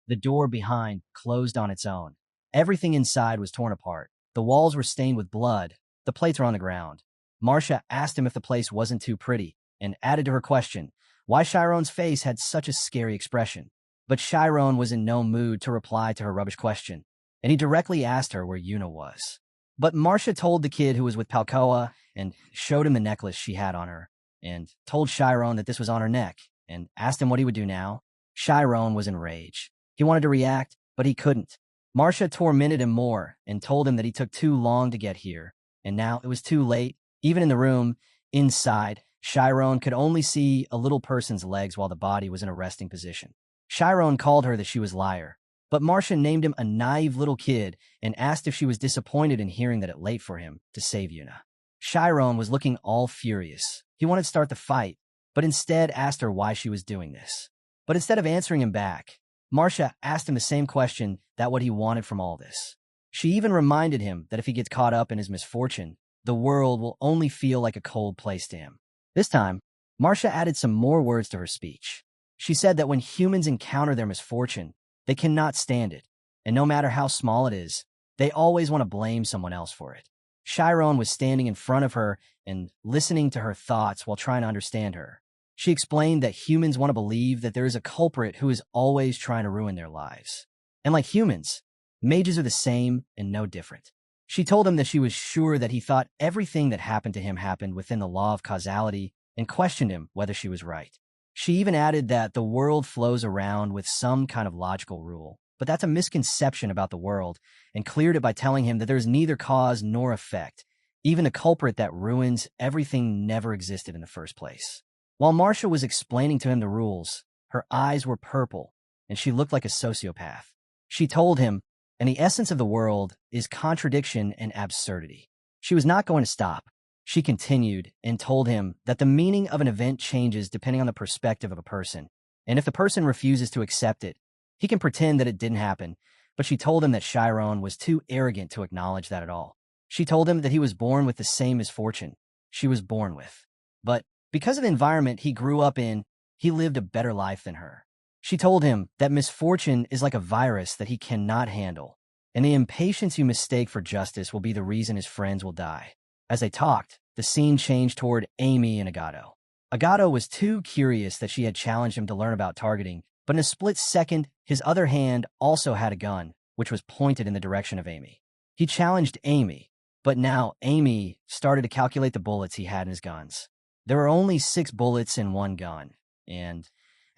The door behind closed on its own. Everything inside was torn apart. The walls were stained with blood. The plates were on the ground. Marcia asked him if the place wasn't too pretty and added to her question why Shyron's face had such a scary expression. But Shyron was in no mood to reply to her rubbish question, and he directly asked her where Yuna was. But Marcia told the kid who was with Palkoa and showed him the necklace she had on her and told Shyron that this was on her neck and asked him what he would do now. Shyron was enraged. He wanted to react, but he couldn't. Marcia tormented him more and told him that he took too long to get here, and now it was too late. Even in the room, inside, Shyron could only see a little person's legs while the body was in a resting position. Shyron called her that she was liar, but Marcia named him a naive little kid and asked if she was disappointed in hearing that it late for him to save Yuna. Shyron was looking all furious. He wanted to start the fight, but instead asked her why she was doing this. But instead of answering him back, Marcia asked him the same question that what he wanted from all this. She even reminded him that if he gets caught up in his misfortune, the world will only feel like a cold place to him. This time, Marcia added some more words to her speech. She said that when humans encounter their misfortune, they cannot stand it, and no matter how small it is, they always want to blame someone else for it. Shyron was standing in front of her and listening to her thoughts while trying to understand her. She explained that humans want to believe that there is a culprit who is always trying to ruin their lives. And like humans, mages are the same and no different. She told him that she was sure that he thought everything that happened to him happened within the law of causality and questioned him whether she was right. She even added that the world flows around with some kind of logical rule, but that's a misconception about the world, and cleared it by telling him that there's neither cause nor effect. Even the culprit that ruins everything never existed in the first place. While Marcia was explaining to him the rules, her eyes were purple, and she looked like a sociopath. She told him, and the essence of the world is contradiction and absurdity. She was not going to stop. She continued and told him that the meaning of an event changes depending on the perspective of a person, and if the person refuses to accept it, he can pretend that it didn't happen, but she told him that Shyron was too arrogant to acknowledge that at all. She told him that he was born with the same misfortune she was born with, but because of the environment he grew up in, he lived a better life than her. She told him that misfortune is like a virus that he cannot handle, and the impatience you mistake for justice will be the reason his friends will die. As they talked, the scene changed toward Amy and Agato. Agato was too curious that she had challenged him to learn about targeting, but in a split second, his other hand also had a gun, which was pointed in the direction of Amy. He challenged Amy, but now Amy started to calculate the bullets he had in his guns. There were only 6 bullets in one gun, and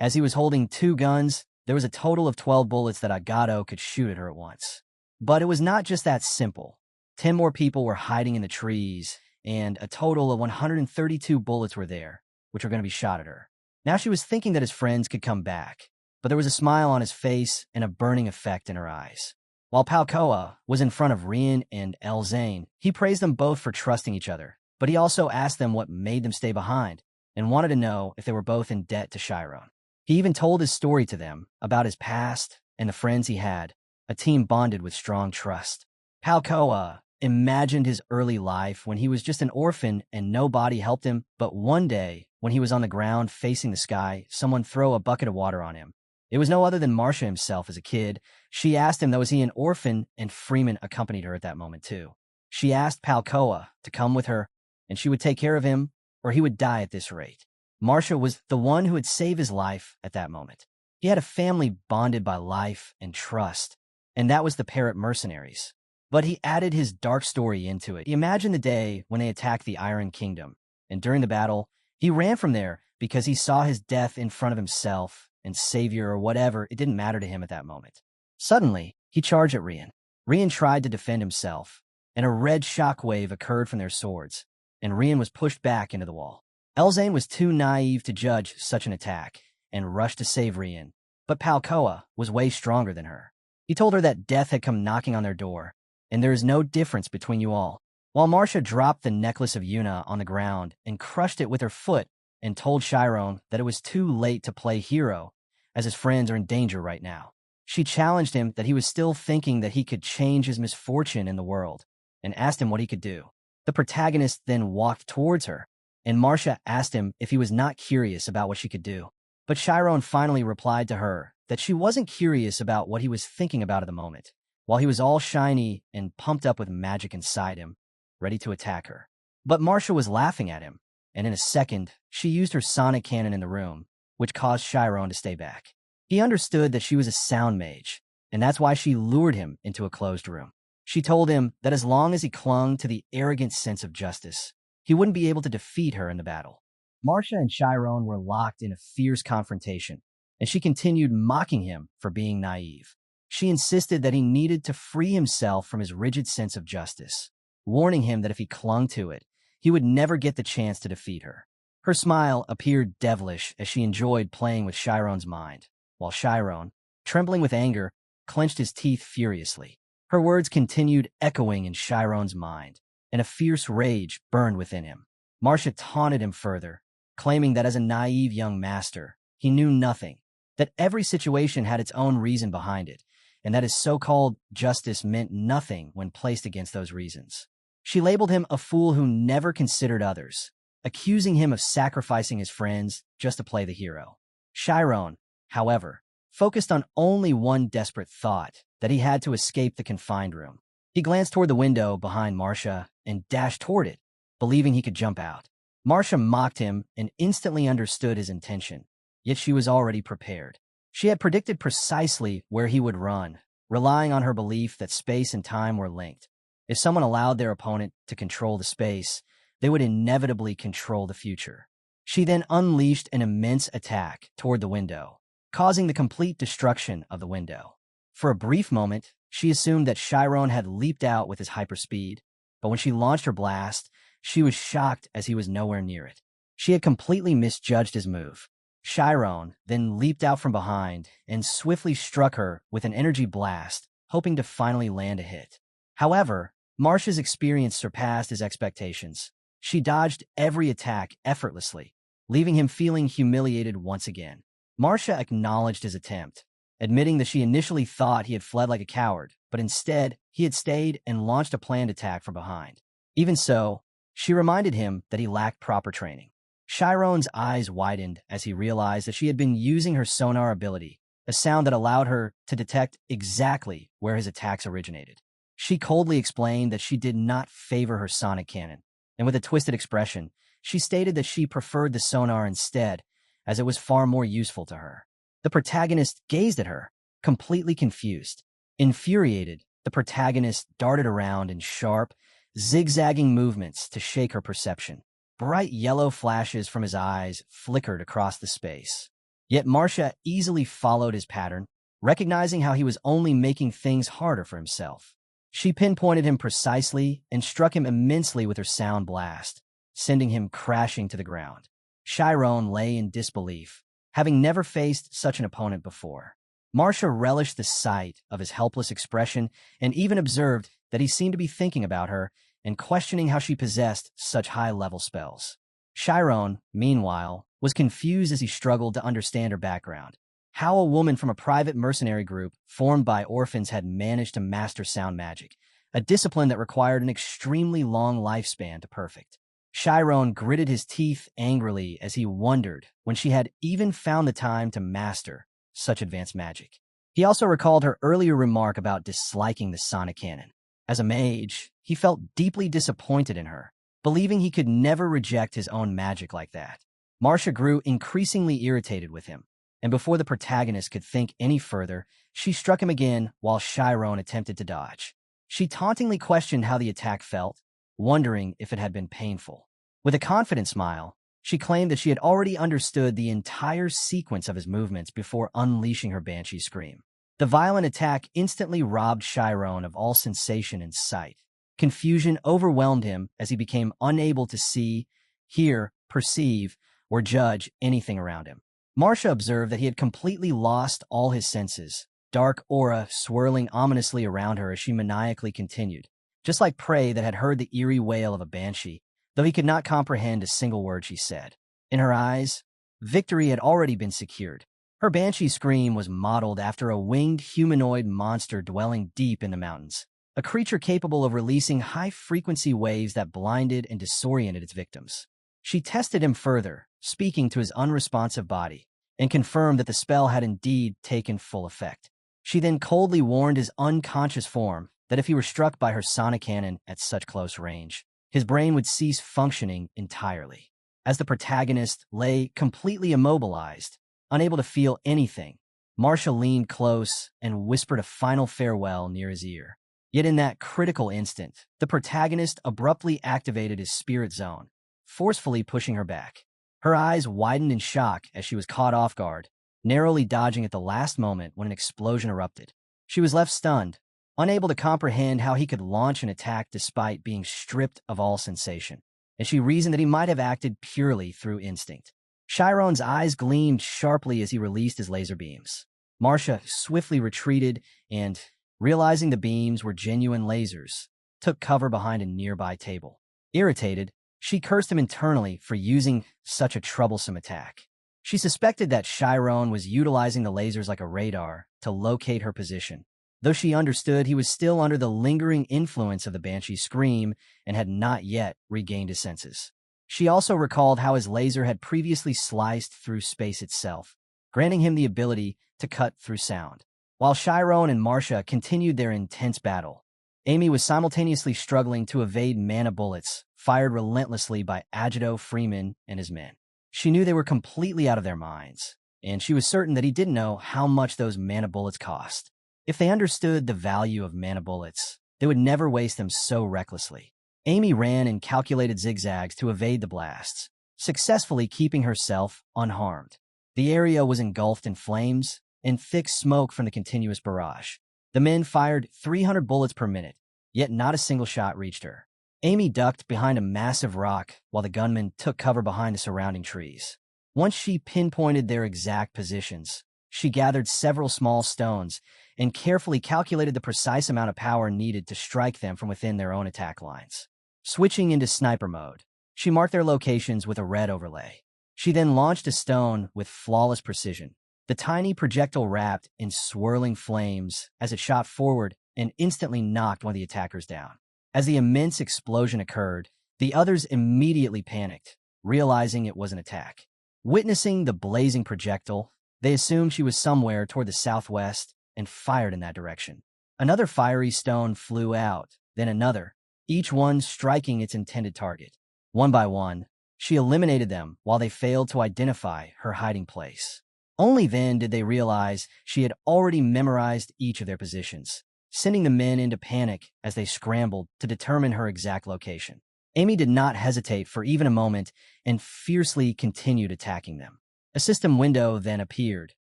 as he was holding 2 guns, there was a total of 12 bullets that Agato could shoot at her at once. But it was not just that simple. 10 more people were hiding in the trees, and a total of 132 bullets were there, which were going to be shot at her. Now she was thinking that his friends could come back, but there was a smile on his face and a burning effect in her eyes. While Palkoa was in front of Rian and Elzane, he praised them both for trusting each other, but he also asked them what made them stay behind and wanted to know if they were both in debt to Shyron. He even told his story to them about his past and the friends he had, a team bonded with strong trust. Palkoa imagined his early life when he was just an orphan and nobody helped him, but one day, when he was on the ground facing the sky, someone threw a bucket of water on him. It was no other than Marcia himself as a kid. She asked him that was he an orphan, and Freeman accompanied her at that moment too. She asked Palkoa to come with her, and she would take care of him, or he would die at this rate. Marcia was the one who had saved his life at that moment. He had a family bonded by life and trust, and that was the Parrot Mercenaries. But he added his dark story into it. He imagined the day when they attacked the Iron Kingdom, and during the battle, He ran from there because he saw his death in front of himself, and savior or whatever, it didn't matter to him at that moment. Suddenly, he charged at Rian. Rian tried to defend himself, and a red shockwave occurred from their swords, and Rian was pushed back into the wall. Elzane was too naive to judge such an attack, and rushed to save Rian, but Palkoa was way stronger than her. He told her that death had come knocking on their door, and there is no difference between you all. While Marcia dropped the necklace of Yuna on the ground and crushed it with her foot and told Shyron that it was too late to play hero, as his friends are in danger right now. She challenged him that he was still thinking that he could change his misfortune in the world, and asked him what he could do. The protagonist then walked towards her, and Marcia asked him if he was not curious about what she could do. But Shyron finally replied to her that she wasn't curious about what he was thinking about at the moment, while he was all shiny and pumped up with magic inside him, ready to attack her. But Marcia was laughing at him, and in a second, she used her sonic cannon in the room, which caused Shyron to stay back. He understood that she was a sound mage, and that's why she lured him into a closed room. She told him that as long as he clung to the arrogant sense of justice, he wouldn't be able to defeat her in the battle. Marcia and Shyron were locked in a fierce confrontation, and she continued mocking him for being naive. She insisted that he needed to free himself from his rigid sense of justice, warning him that if he clung to it, he would never get the chance to defeat her. Her smile appeared devilish as she enjoyed playing with Shyron's mind, while Shyron, trembling with anger, clenched his teeth furiously. Her words continued echoing in Shyron's mind, and a fierce rage burned within him. Marcia taunted him further, claiming that as a naive young master, he knew nothing, that every situation had its own reason behind it, and that his so-called justice meant nothing when placed against those reasons. She labeled him a fool who never considered others, accusing him of sacrificing his friends just to play the hero. Shyron, however, focused on only one desperate thought, that he had to escape the confined room. He glanced toward the window behind Marcia and dashed toward it, believing he could jump out. Marcia mocked him and instantly understood his intention, yet she was already prepared. She had predicted precisely where he would run, relying on her belief that space and time were linked. If someone allowed their opponent to control the space, they would inevitably control the future. She then unleashed an immense attack toward the window, causing the complete destruction of the window. For a brief moment, she assumed that Shyron had leaped out with his hyperspeed, but when she launched her blast, she was shocked as he was nowhere near it. She had completely misjudged his move. Shyron then leaped out from behind and swiftly struck her with an energy blast, hoping to finally land a hit. However, Marcia's experience surpassed his expectations. She dodged every attack effortlessly, leaving him feeling humiliated once again. Marcia acknowledged his attempt, admitting that she initially thought he had fled like a coward, but instead, he had stayed and launched a planned attack from behind. Even so, she reminded him that he lacked proper training. Shyron's eyes widened as he realized that she had been using her sonar ability, a sound that allowed her to detect exactly where his attacks originated. She coldly explained that she did not favor her sonic cannon, and with a twisted expression, she stated that she preferred the sonar instead, as it was far more useful to her. The protagonist gazed at her, completely confused. Infuriated, the protagonist darted around in sharp, zigzagging movements to shake her perception. Bright yellow flashes from his eyes flickered across the space. Yet Marcia easily followed his pattern, recognizing how he was only making things harder for himself. She pinpointed him precisely and struck him immensely with her sound blast, sending him crashing to the ground. Shyron lay in disbelief, having never faced such an opponent before. Marcia relished the sight of his helpless expression and even observed that he seemed to be thinking about her and questioning how she possessed such high-level spells. Shyron, meanwhile, was confused as he struggled to understand her background. How a woman from a private mercenary group formed by orphans had managed to master sound magic, a discipline that required an extremely long lifespan to perfect. Shyron gritted his teeth angrily as he wondered when she had even found the time to master such advanced magic. He also recalled her earlier remark about disliking the sonic cannon. As a mage, he felt deeply disappointed in her, believing he could never reject his own magic like that. Marcia grew increasingly irritated with him, and before the protagonist could think any further, she struck him again while Shyron attempted to dodge. She tauntingly questioned how the attack felt, wondering if it had been painful. With a confident smile, She claimed that she had already understood the entire sequence of his movements before unleashing her banshee scream. The violent attack instantly robbed Shyron of all sensation and sight. Confusion overwhelmed him as he became unable to see, hear, perceive, or judge anything around him. Marcia observed that he had completely lost all his senses, dark aura swirling ominously around her as she maniacally continued, just like prey that had heard the eerie wail of a banshee, though he could not comprehend a single word she said. In her eyes, victory had already been secured. Her banshee scream was modeled after a winged humanoid monster dwelling deep in the mountains, a creature capable of releasing high-frequency waves that blinded and disoriented its victims. She tested him further, speaking to his unresponsive body, and confirmed that the spell had indeed taken full effect. She then coldly warned his unconscious form that if he were struck by her sonic cannon at such close range, his brain would cease functioning entirely. As the protagonist lay completely immobilized, unable to feel anything, Marcia leaned close and whispered a final farewell near his ear. Yet in that critical instant, the protagonist abruptly activated his spirit zone, forcefully pushing her back. Her eyes widened in shock as she was caught off guard, narrowly dodging at the last moment when an explosion erupted. She was left stunned, unable to comprehend how he could launch an attack despite being stripped of all sensation, and she reasoned that he might have acted purely through instinct. Chiron's eyes gleamed sharply as he released his laser beams. Marcia swiftly retreated and, realizing the beams were genuine lasers, took cover behind a nearby table. Irritated, she cursed him internally for using such a troublesome attack. She suspected that Shyron was utilizing the lasers like a radar to locate her position, though she understood he was still under the lingering influence of the Banshee's scream and had not yet regained his senses. She also recalled how his laser had previously sliced through space itself, granting him the ability to cut through sound. While Shyron and Marcia continued their intense battle, Amy was simultaneously struggling to evade mana bullets fired relentlessly by Agito Freeman and his men. She knew they were completely out of their minds, and she was certain that he didn't know how much those mana bullets cost. If they understood the value of mana bullets, they would never waste them so recklessly. Amy ran in calculated zigzags to evade the blasts, successfully keeping herself unharmed. The area was engulfed in flames and thick smoke from the continuous barrage. The men fired 300 bullets per minute, yet not a single shot reached her. Amy ducked behind a massive rock while the gunmen took cover behind the surrounding trees. Once she pinpointed their exact positions, she gathered several small stones and carefully calculated the precise amount of power needed to strike them from within their own attack lines. Switching into sniper mode, she marked their locations with a red overlay. She then launched a stone with flawless precision, the tiny projectile wrapped in swirling flames as it shot forward and instantly knocked one of the attackers down. As the immense explosion occurred, the others immediately panicked, realizing it was an attack. Witnessing the blazing projectile, they assumed she was somewhere toward the southwest and fired in that direction. Another fiery stone flew out, then another, each one striking its intended target. One by one, she eliminated them while they failed to identify her hiding place. Only then did they realize she had already memorized each of their positions, sending the men into panic as they scrambled to determine her exact location. Amy did not hesitate for even a moment and fiercely continued attacking them. A system window then appeared,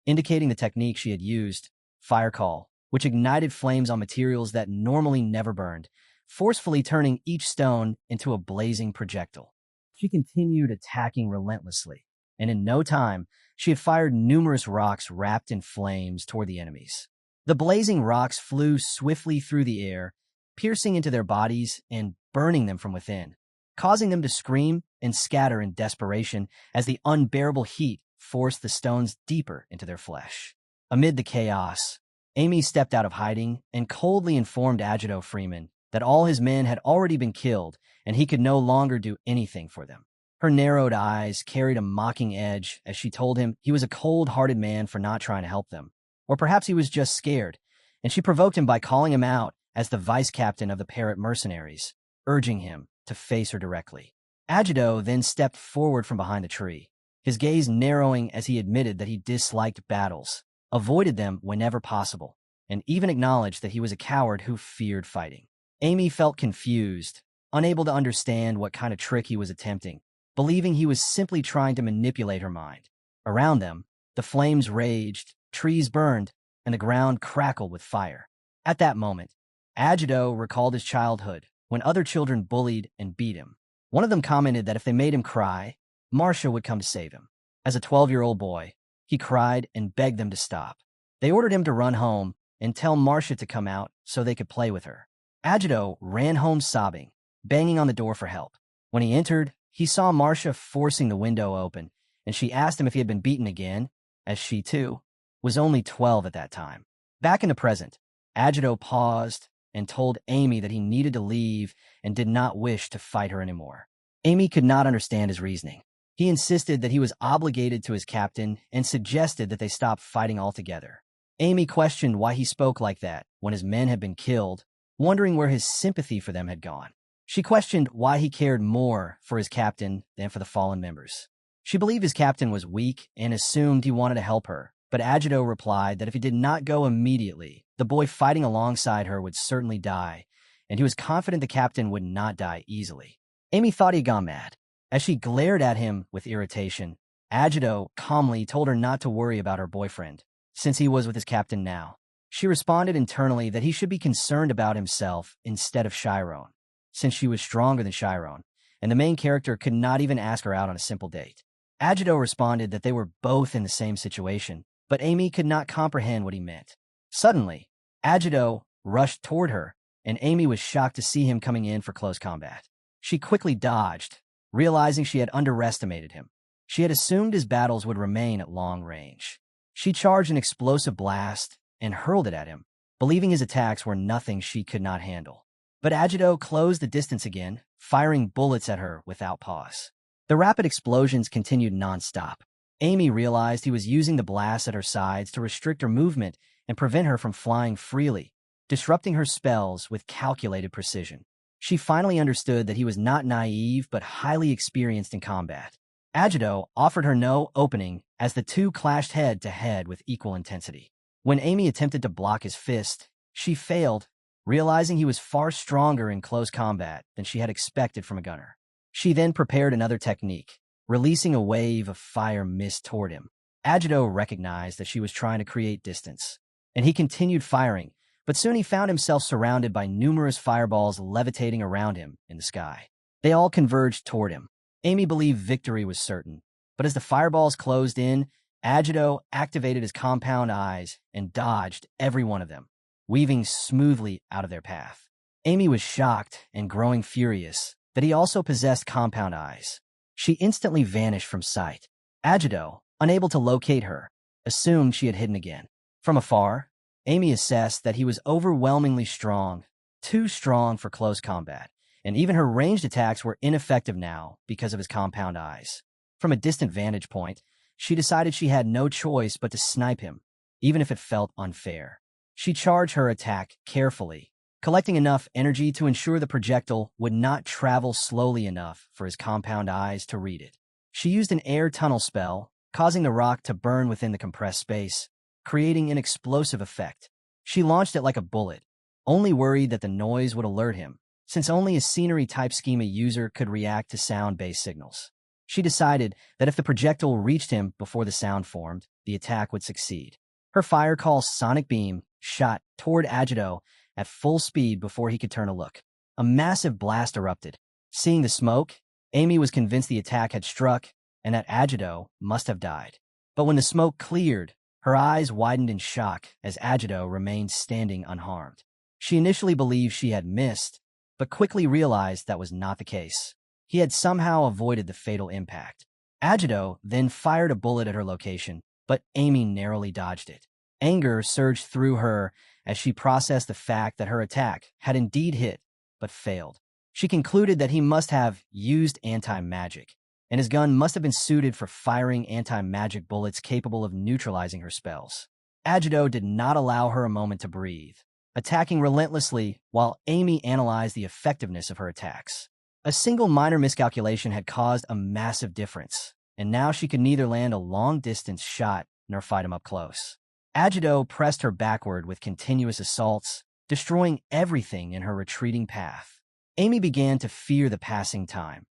indicating the technique she had used, Fire Call, which ignited flames on materials that normally never burned, forcefully turning each stone into a blazing projectile. She continued attacking relentlessly, and in no time, she had fired numerous rocks wrapped in flames toward the enemies. The blazing rocks flew swiftly through the air, piercing into their bodies and burning them from within, causing them to scream and scatter in desperation as the unbearable heat forced the stones deeper into their flesh. Amid the chaos, Amy stepped out of hiding and coldly informed Agito Freeman that all his men had already been killed and he could no longer do anything for them. Her narrowed eyes carried a mocking edge as she told him he was a cold-hearted man for not trying to help them. Or perhaps he was just scared, and she provoked him by calling him out as the vice-captain of the Parrot mercenaries, urging him to face her directly. Agito then stepped forward from behind the tree, his gaze narrowing as he admitted that he disliked battles, avoided them whenever possible, and even acknowledged that he was a coward who feared fighting. Amy felt confused, unable to understand what kind of trick he was attempting, believing he was simply trying to manipulate her mind. Around them, the flames raged, trees burned, and the ground crackled with fire. At that moment, Agito recalled his childhood, when other children bullied and beat him. One of them commented that if they made him cry, Marcia would come to save him. As a 12-year-old boy, he cried and begged them to stop. They ordered him to run home and tell Marcia to come out so they could play with her. Agito ran home sobbing, banging on the door for help. When he entered, he saw Marcia forcing the window open, and she asked him if he had been beaten again, as she, too, was only 12 at that time. Back in the present, Agito paused and told Amy that he needed to leave and did not wish to fight her anymore. Amy could not understand his reasoning. He insisted that he was obligated to his captain and suggested that they stop fighting altogether. Amy questioned why he spoke like that when his men had been killed, wondering where his sympathy for them had gone. She questioned why he cared more for his captain than for the fallen members. She believed his captain was weak and assumed he wanted to help her, but Agito replied that if he did not go immediately, the boy fighting alongside her would certainly die, and he was confident the captain would not die easily. Amy thought he had gone mad. As she glared at him with irritation, Agito calmly told her not to worry about her boyfriend, since he was with his captain now. She responded internally that he should be concerned about himself instead of Shyron, since she was stronger than Shyron, and the main character could not even ask her out on a simple date. Agito responded that they were both in the same situation, but Amy could not comprehend what he meant. Suddenly, Agito rushed toward her, and Amy was shocked to see him coming in for close combat. She quickly dodged, realizing she had underestimated him. She had assumed his battles would remain at long range. She charged an explosive blast and hurled it at him, believing his attacks were nothing she could not handle. But Agito closed the distance again, firing bullets at her without pause. The rapid explosions continued non-stop. Amy realized he was using the blasts at her sides to restrict her movement and prevent her from flying freely, disrupting her spells with calculated precision. She finally understood that he was not naive but highly experienced in combat. Agito offered her no opening as the two clashed head-to-head with equal intensity. When Amy attempted to block his fist, she failed, realizing he was far stronger in close combat than she had expected from a gunner. She then prepared another technique, releasing a wave of fire mist toward him. Agito recognized that she was trying to create distance, and he continued firing, but soon he found himself surrounded by numerous fireballs levitating around him in the sky. They all converged toward him. Amy believed victory was certain, but as the fireballs closed in, Agito activated his compound eyes and dodged every one of them, weaving smoothly out of their path. Amy was shocked and growing furious that he also possessed compound eyes. She instantly vanished from sight. Agito, unable to locate her, assumed she had hidden again. From afar, Amy assessed that he was overwhelmingly strong, too strong for close combat, and even her ranged attacks were ineffective now because of his compound eyes. From a distant vantage point, she decided she had no choice but to snipe him, even if it felt unfair. She charged her attack carefully, collecting enough energy to ensure the projectile would not travel slowly enough for his compound eyes to read it. She used an air tunnel spell, causing the rock to burn within the compressed space, creating an explosive effect. She launched it like a bullet, only worried that the noise would alert him, since only a scenery-type schema user could react to sound-based signals. She decided that if the projectile reached him before the sound formed, the attack would succeed. Her fire call sonic beam shot toward Agito at full speed before he could turn a look. A massive blast erupted. Seeing the smoke, Amy was convinced the attack had struck and that Agito must have died. But when the smoke cleared, her eyes widened in shock as Agito remained standing unharmed. She initially believed she had missed, but quickly realized that was not the case. He had somehow avoided the fatal impact. Agito then fired a bullet at her location, but Amy narrowly dodged it. Anger surged through her as she processed the fact that her attack had indeed hit, but failed. She concluded that he must have used anti-magic, and his gun must have been suited for firing anti-magic bullets capable of neutralizing her spells. Agito did not allow her a moment to breathe, attacking relentlessly while Amy analyzed the effectiveness of her attacks. A single minor miscalculation had caused a massive difference, and now she could neither land a long-distance shot nor fight him up close. Agito pressed her backward with continuous assaults, destroying everything in her retreating path. Amy began to fear the passing time.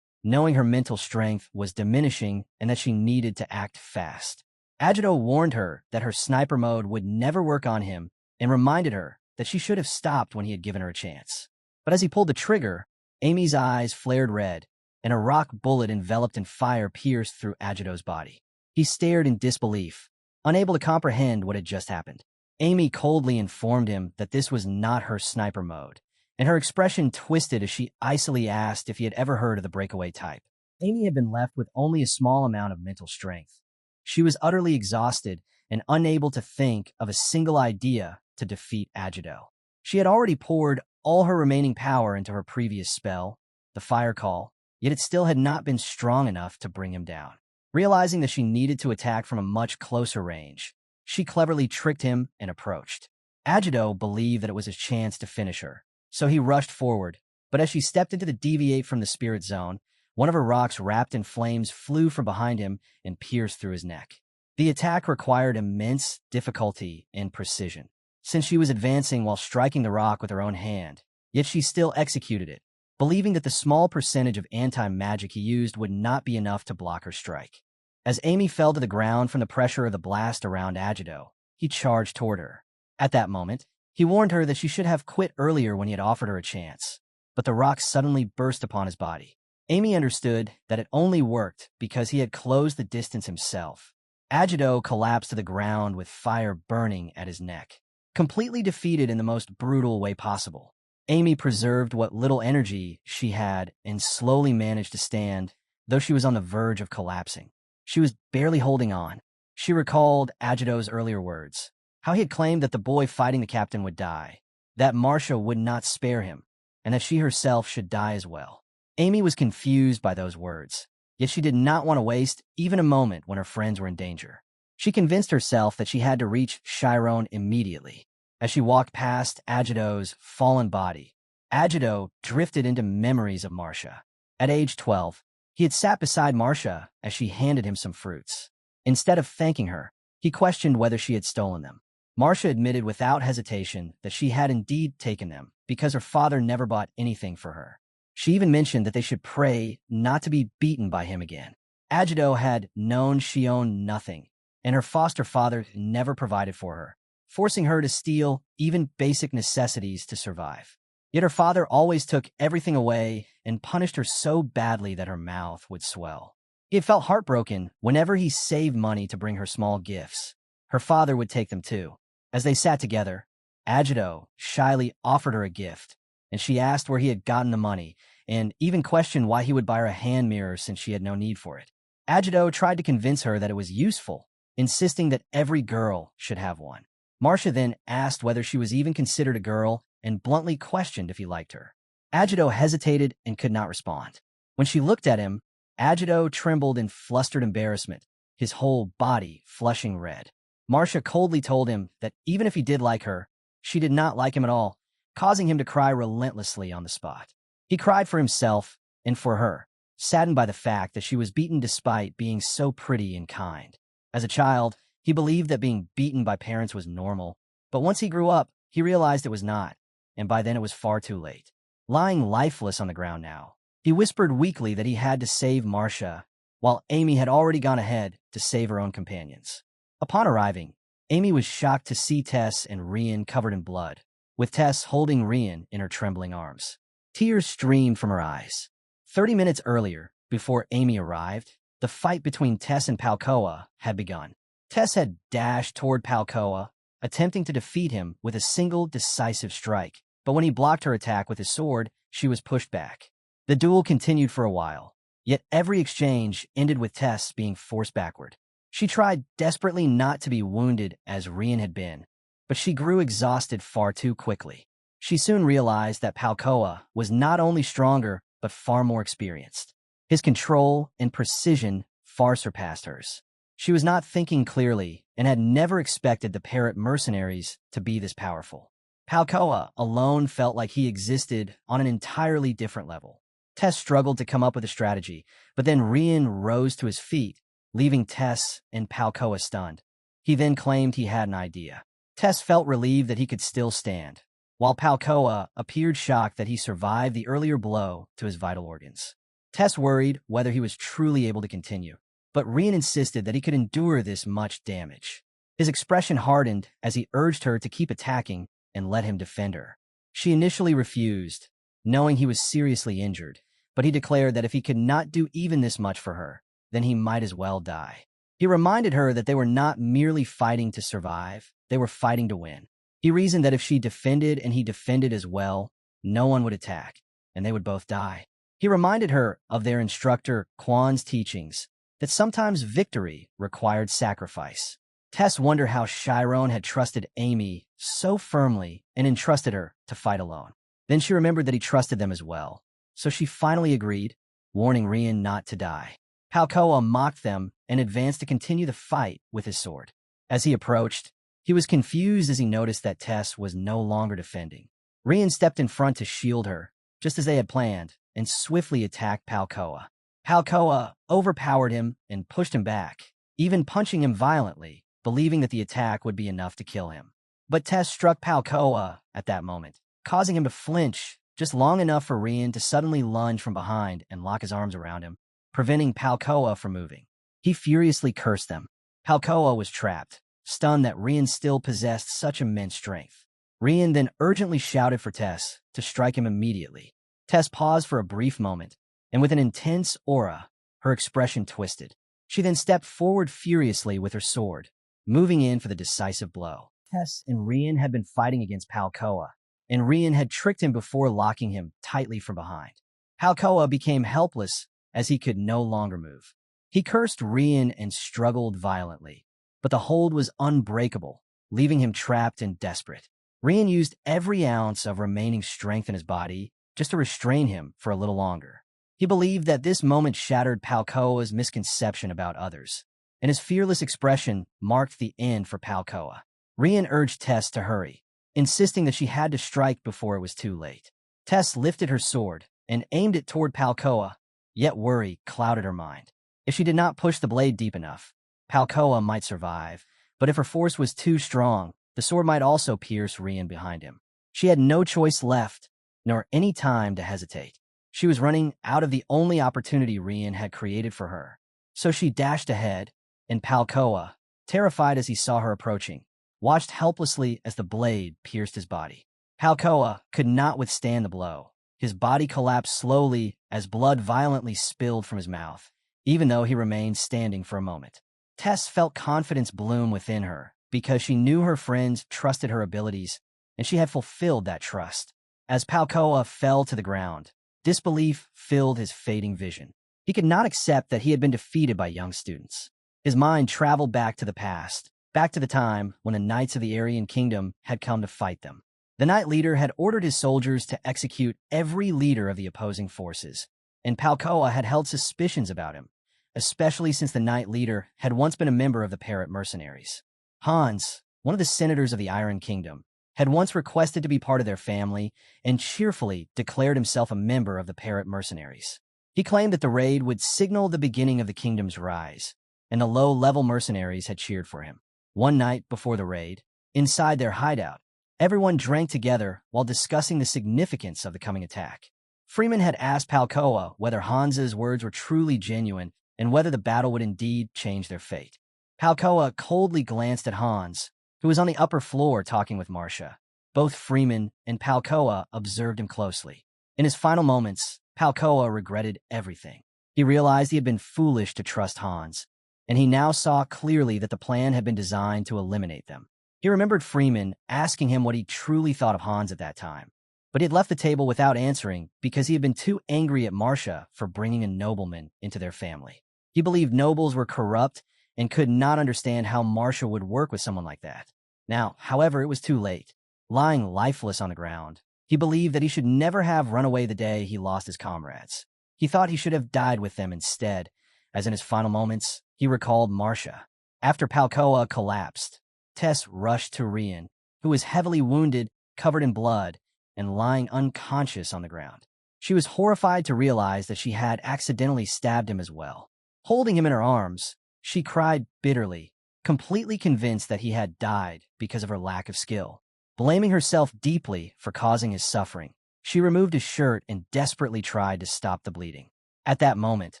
knowing her mental strength was diminishing and that she needed to act fast. Agito warned her that her sniper mode would never work on him and reminded her that she should have stopped when he had given her a chance. But as he pulled the trigger, Amy's eyes flared red, and a rock bullet enveloped in fire pierced through Agito's body. He stared in disbelief, unable to comprehend what had just happened. Amy coldly informed him that this was not her sniper mode, and her expression twisted as she icily asked if he had ever heard of the breakaway type. Amy had been left with only a small amount of mental strength. She was utterly exhausted and unable to think of a single idea to defeat Agito. She had already poured all her remaining power into her previous spell, the fire call, yet it still had not been strong enough to bring him down. Realizing that she needed to attack from a much closer range, she cleverly tricked him and approached. Agito believed that it was his chance to finish her, so he rushed forward, but as she stepped into the deviate from the spirit zone, one of her rocks wrapped in flames flew from behind him and pierced through his neck. The attack required immense difficulty and precision, since she was advancing while striking the rock with her own hand, yet she still executed it, believing that the small percentage of anti-magic he used would not be enough to block her strike. As Amy fell to the ground from the pressure of the blast around Agito, he charged toward her. At that moment, he warned her that she should have quit earlier when he had offered her a chance, but the rock suddenly burst upon his body. Amy understood that it only worked because he had closed the distance himself. Agito collapsed to the ground with fire burning at his neck, completely defeated in the most brutal way possible. Amy preserved what little energy she had and slowly managed to stand, though she was on the verge of collapsing. She was barely holding on. She recalled Agito's earlier words, how he had claimed that the boy fighting the captain would die, that Marcia would not spare him, and that she herself should die as well. Amy was confused by those words, yet she did not want to waste even a moment when her friends were in danger. She convinced herself that she had to reach Shyron immediately. As she walked past Agito's fallen body, Agito drifted into memories of Marcia. At age 12, he had sat beside Marcia as she handed him some fruits. Instead of thanking her, he questioned whether she had stolen them. Marcia admitted without hesitation that she had indeed taken them because her father never bought anything for her. She even mentioned that they should pray not to be beaten by him again. Agito had known she owned nothing, and her foster father never provided for her, forcing her to steal even basic necessities to survive. Yet her father always took everything away and punished her so badly that her mouth would swell. He had felt heartbroken whenever he saved money to bring her small gifts. Her father would take them too. As they sat together, Agito shyly offered her a gift, and she asked where he had gotten the money, and even questioned why he would buy her a hand mirror since she had no need for it. Agito tried to convince her that it was useful, insisting that every girl should have one. Marcia then asked whether she was even considered a girl and bluntly questioned if he liked her. Agito hesitated and could not respond. When she looked at him, Agito trembled in flustered embarrassment, his whole body flushing red. Marcia coldly told him that even if he did like her, she did not like him at all, causing him to cry relentlessly on the spot. He cried for himself and for her, saddened by the fact that she was beaten despite being so pretty and kind. As a child, he believed that being beaten by parents was normal, but once he grew up, he realized it was not, and by then it was far too late. Lying lifeless on the ground now, he whispered weakly that he had to save Marcia, while Amy had already gone ahead to save her own companions. Upon arriving, Amy was shocked to see Tess and Rian covered in blood, with Tess holding Rian in her trembling arms. Tears streamed from her eyes. 30 minutes earlier, before Amy arrived, the fight between Tess and Palkoa had begun. Tess had dashed toward Palkoa, attempting to defeat him with a single decisive strike, but when he blocked her attack with his sword, she was pushed back. The duel continued for a while, yet every exchange ended with Tess being forced backward. She tried desperately not to be wounded as Rian had been, but she grew exhausted far too quickly. She soon realized that Palkoa was not only stronger, but far more experienced. His control and precision far surpassed hers. She was not thinking clearly and had never expected the parrot mercenaries to be this powerful. Palkoa alone felt like he existed on an entirely different level. Tess struggled to come up with a strategy, but then Rian rose to his feet, leaving Tess and Palkoa stunned. He then claimed he had an idea. Tess felt relieved that he could still stand, while Palkoa appeared shocked that he survived the earlier blow to his vital organs. Tess worried whether he was truly able to continue, but Rian insisted that he could endure this much damage. His expression hardened as he urged her to keep attacking and let him defend her. She initially refused, knowing he was seriously injured, but he declared that if he could not do even this much for her, then he might as well die. He reminded her that they were not merely fighting to survive, they were fighting to win. He reasoned that if she defended and he defended as well, no one would attack, and they would both die. He reminded her of their instructor Kwan's teachings, that sometimes victory required sacrifice. Tess wondered how Shyron had trusted Amy so firmly and entrusted her to fight alone. Then she remembered that he trusted them as well, so she finally agreed, warning Rian not to die. Palkoa mocked them and advanced to continue the fight with his sword. As he approached, he was confused as he noticed that Tess was no longer defending. Rian stepped in front to shield her, just as they had planned, and swiftly attacked Palkoa. Palkoa overpowered him and pushed him back, even punching him violently, believing that the attack would be enough to kill him. But Tess struck Palkoa at that moment, causing him to flinch just long enough for Rian to suddenly lunge from behind and lock his arms around him, preventing Palkoa from moving. He furiously cursed them. Palkoa was trapped, stunned that Rian still possessed such immense strength. Rian then urgently shouted for Tess to strike him immediately. Tess paused for a brief moment, and with an intense aura, her expression twisted. She then stepped forward furiously with her sword, moving in for the decisive blow. Tess and Rian had been fighting against Palkoa, and Rian had tricked him before locking him tightly from behind. Palkoa became helpless as he could no longer move. He cursed Rian and struggled violently, but the hold was unbreakable, leaving him trapped and desperate. Rian used every ounce of remaining strength in his body just to restrain him for a little longer. He believed that this moment shattered Palkoa's misconception about others, and his fearless expression marked the end for Palkoa. Rian urged Tess to hurry, insisting that she had to strike before it was too late. Tess lifted her sword and aimed it toward Palkoa, yet worry clouded her mind. If she did not push the blade deep enough, Palkoa might survive, but if her force was too strong, the sword might also pierce Rian behind him. She had no choice left, nor any time to hesitate. She was running out of the only opportunity Rian had created for her. So she dashed ahead, and Palkoa, terrified as he saw her approaching, watched helplessly as the blade pierced his body. Palkoa could not withstand the blow. His body collapsed slowly as blood violently spilled from his mouth, even though he remained standing for a moment. Tess felt confidence bloom within her because she knew her friends trusted her abilities, and she had fulfilled that trust. As Palkoa fell to the ground, disbelief filled his fading vision. He could not accept that he had been defeated by young students. His mind traveled back to the past, back to the time when the Knights of the Aryan Kingdom had come to fight them. The Knight leader had ordered his soldiers to execute every leader of the opposing forces, and Palkoa had held suspicions about him, especially since the Knight leader had once been a member of the Parrot mercenaries. Hans, one of the senators of the Iron Kingdom, had once requested to be part of their family and cheerfully declared himself a member of the Parrot mercenaries. He claimed that the raid would signal the beginning of the kingdom's rise, and the low-level mercenaries had cheered for him. One night before the raid, inside their hideout, everyone drank together while discussing the significance of the coming attack. Freeman had asked Palkoa whether Hans's words were truly genuine and whether the battle would indeed change their fate. Palkoa coldly glanced at Hans, who was on the upper floor talking with Marcia. Both Freeman and Palkoa observed him closely. In his final moments, Palkoa regretted everything. He realized he had been foolish to trust Hans, and he now saw clearly that the plan had been designed to eliminate them. He remembered Freeman asking him what he truly thought of Hans at that time, but he had left the table without answering because he had been too angry at Marcia for bringing a nobleman into their family. He believed nobles were corrupt and could not understand how Marcia would work with someone like that. Now, however, it was too late. Lying lifeless on the ground, he believed that he should never have run away the day he lost his comrades. He thought he should have died with them instead, as in his final moments, he recalled Marcia. After Palkoa collapsed, Tess rushed to Rian, who was heavily wounded, covered in blood, and lying unconscious on the ground. She was horrified to realize that she had accidentally stabbed him as well. Holding him in her arms, she cried bitterly, completely convinced that he had died because of her lack of skill. Blaming herself deeply for causing his suffering, she removed his shirt and desperately tried to stop the bleeding. At that moment,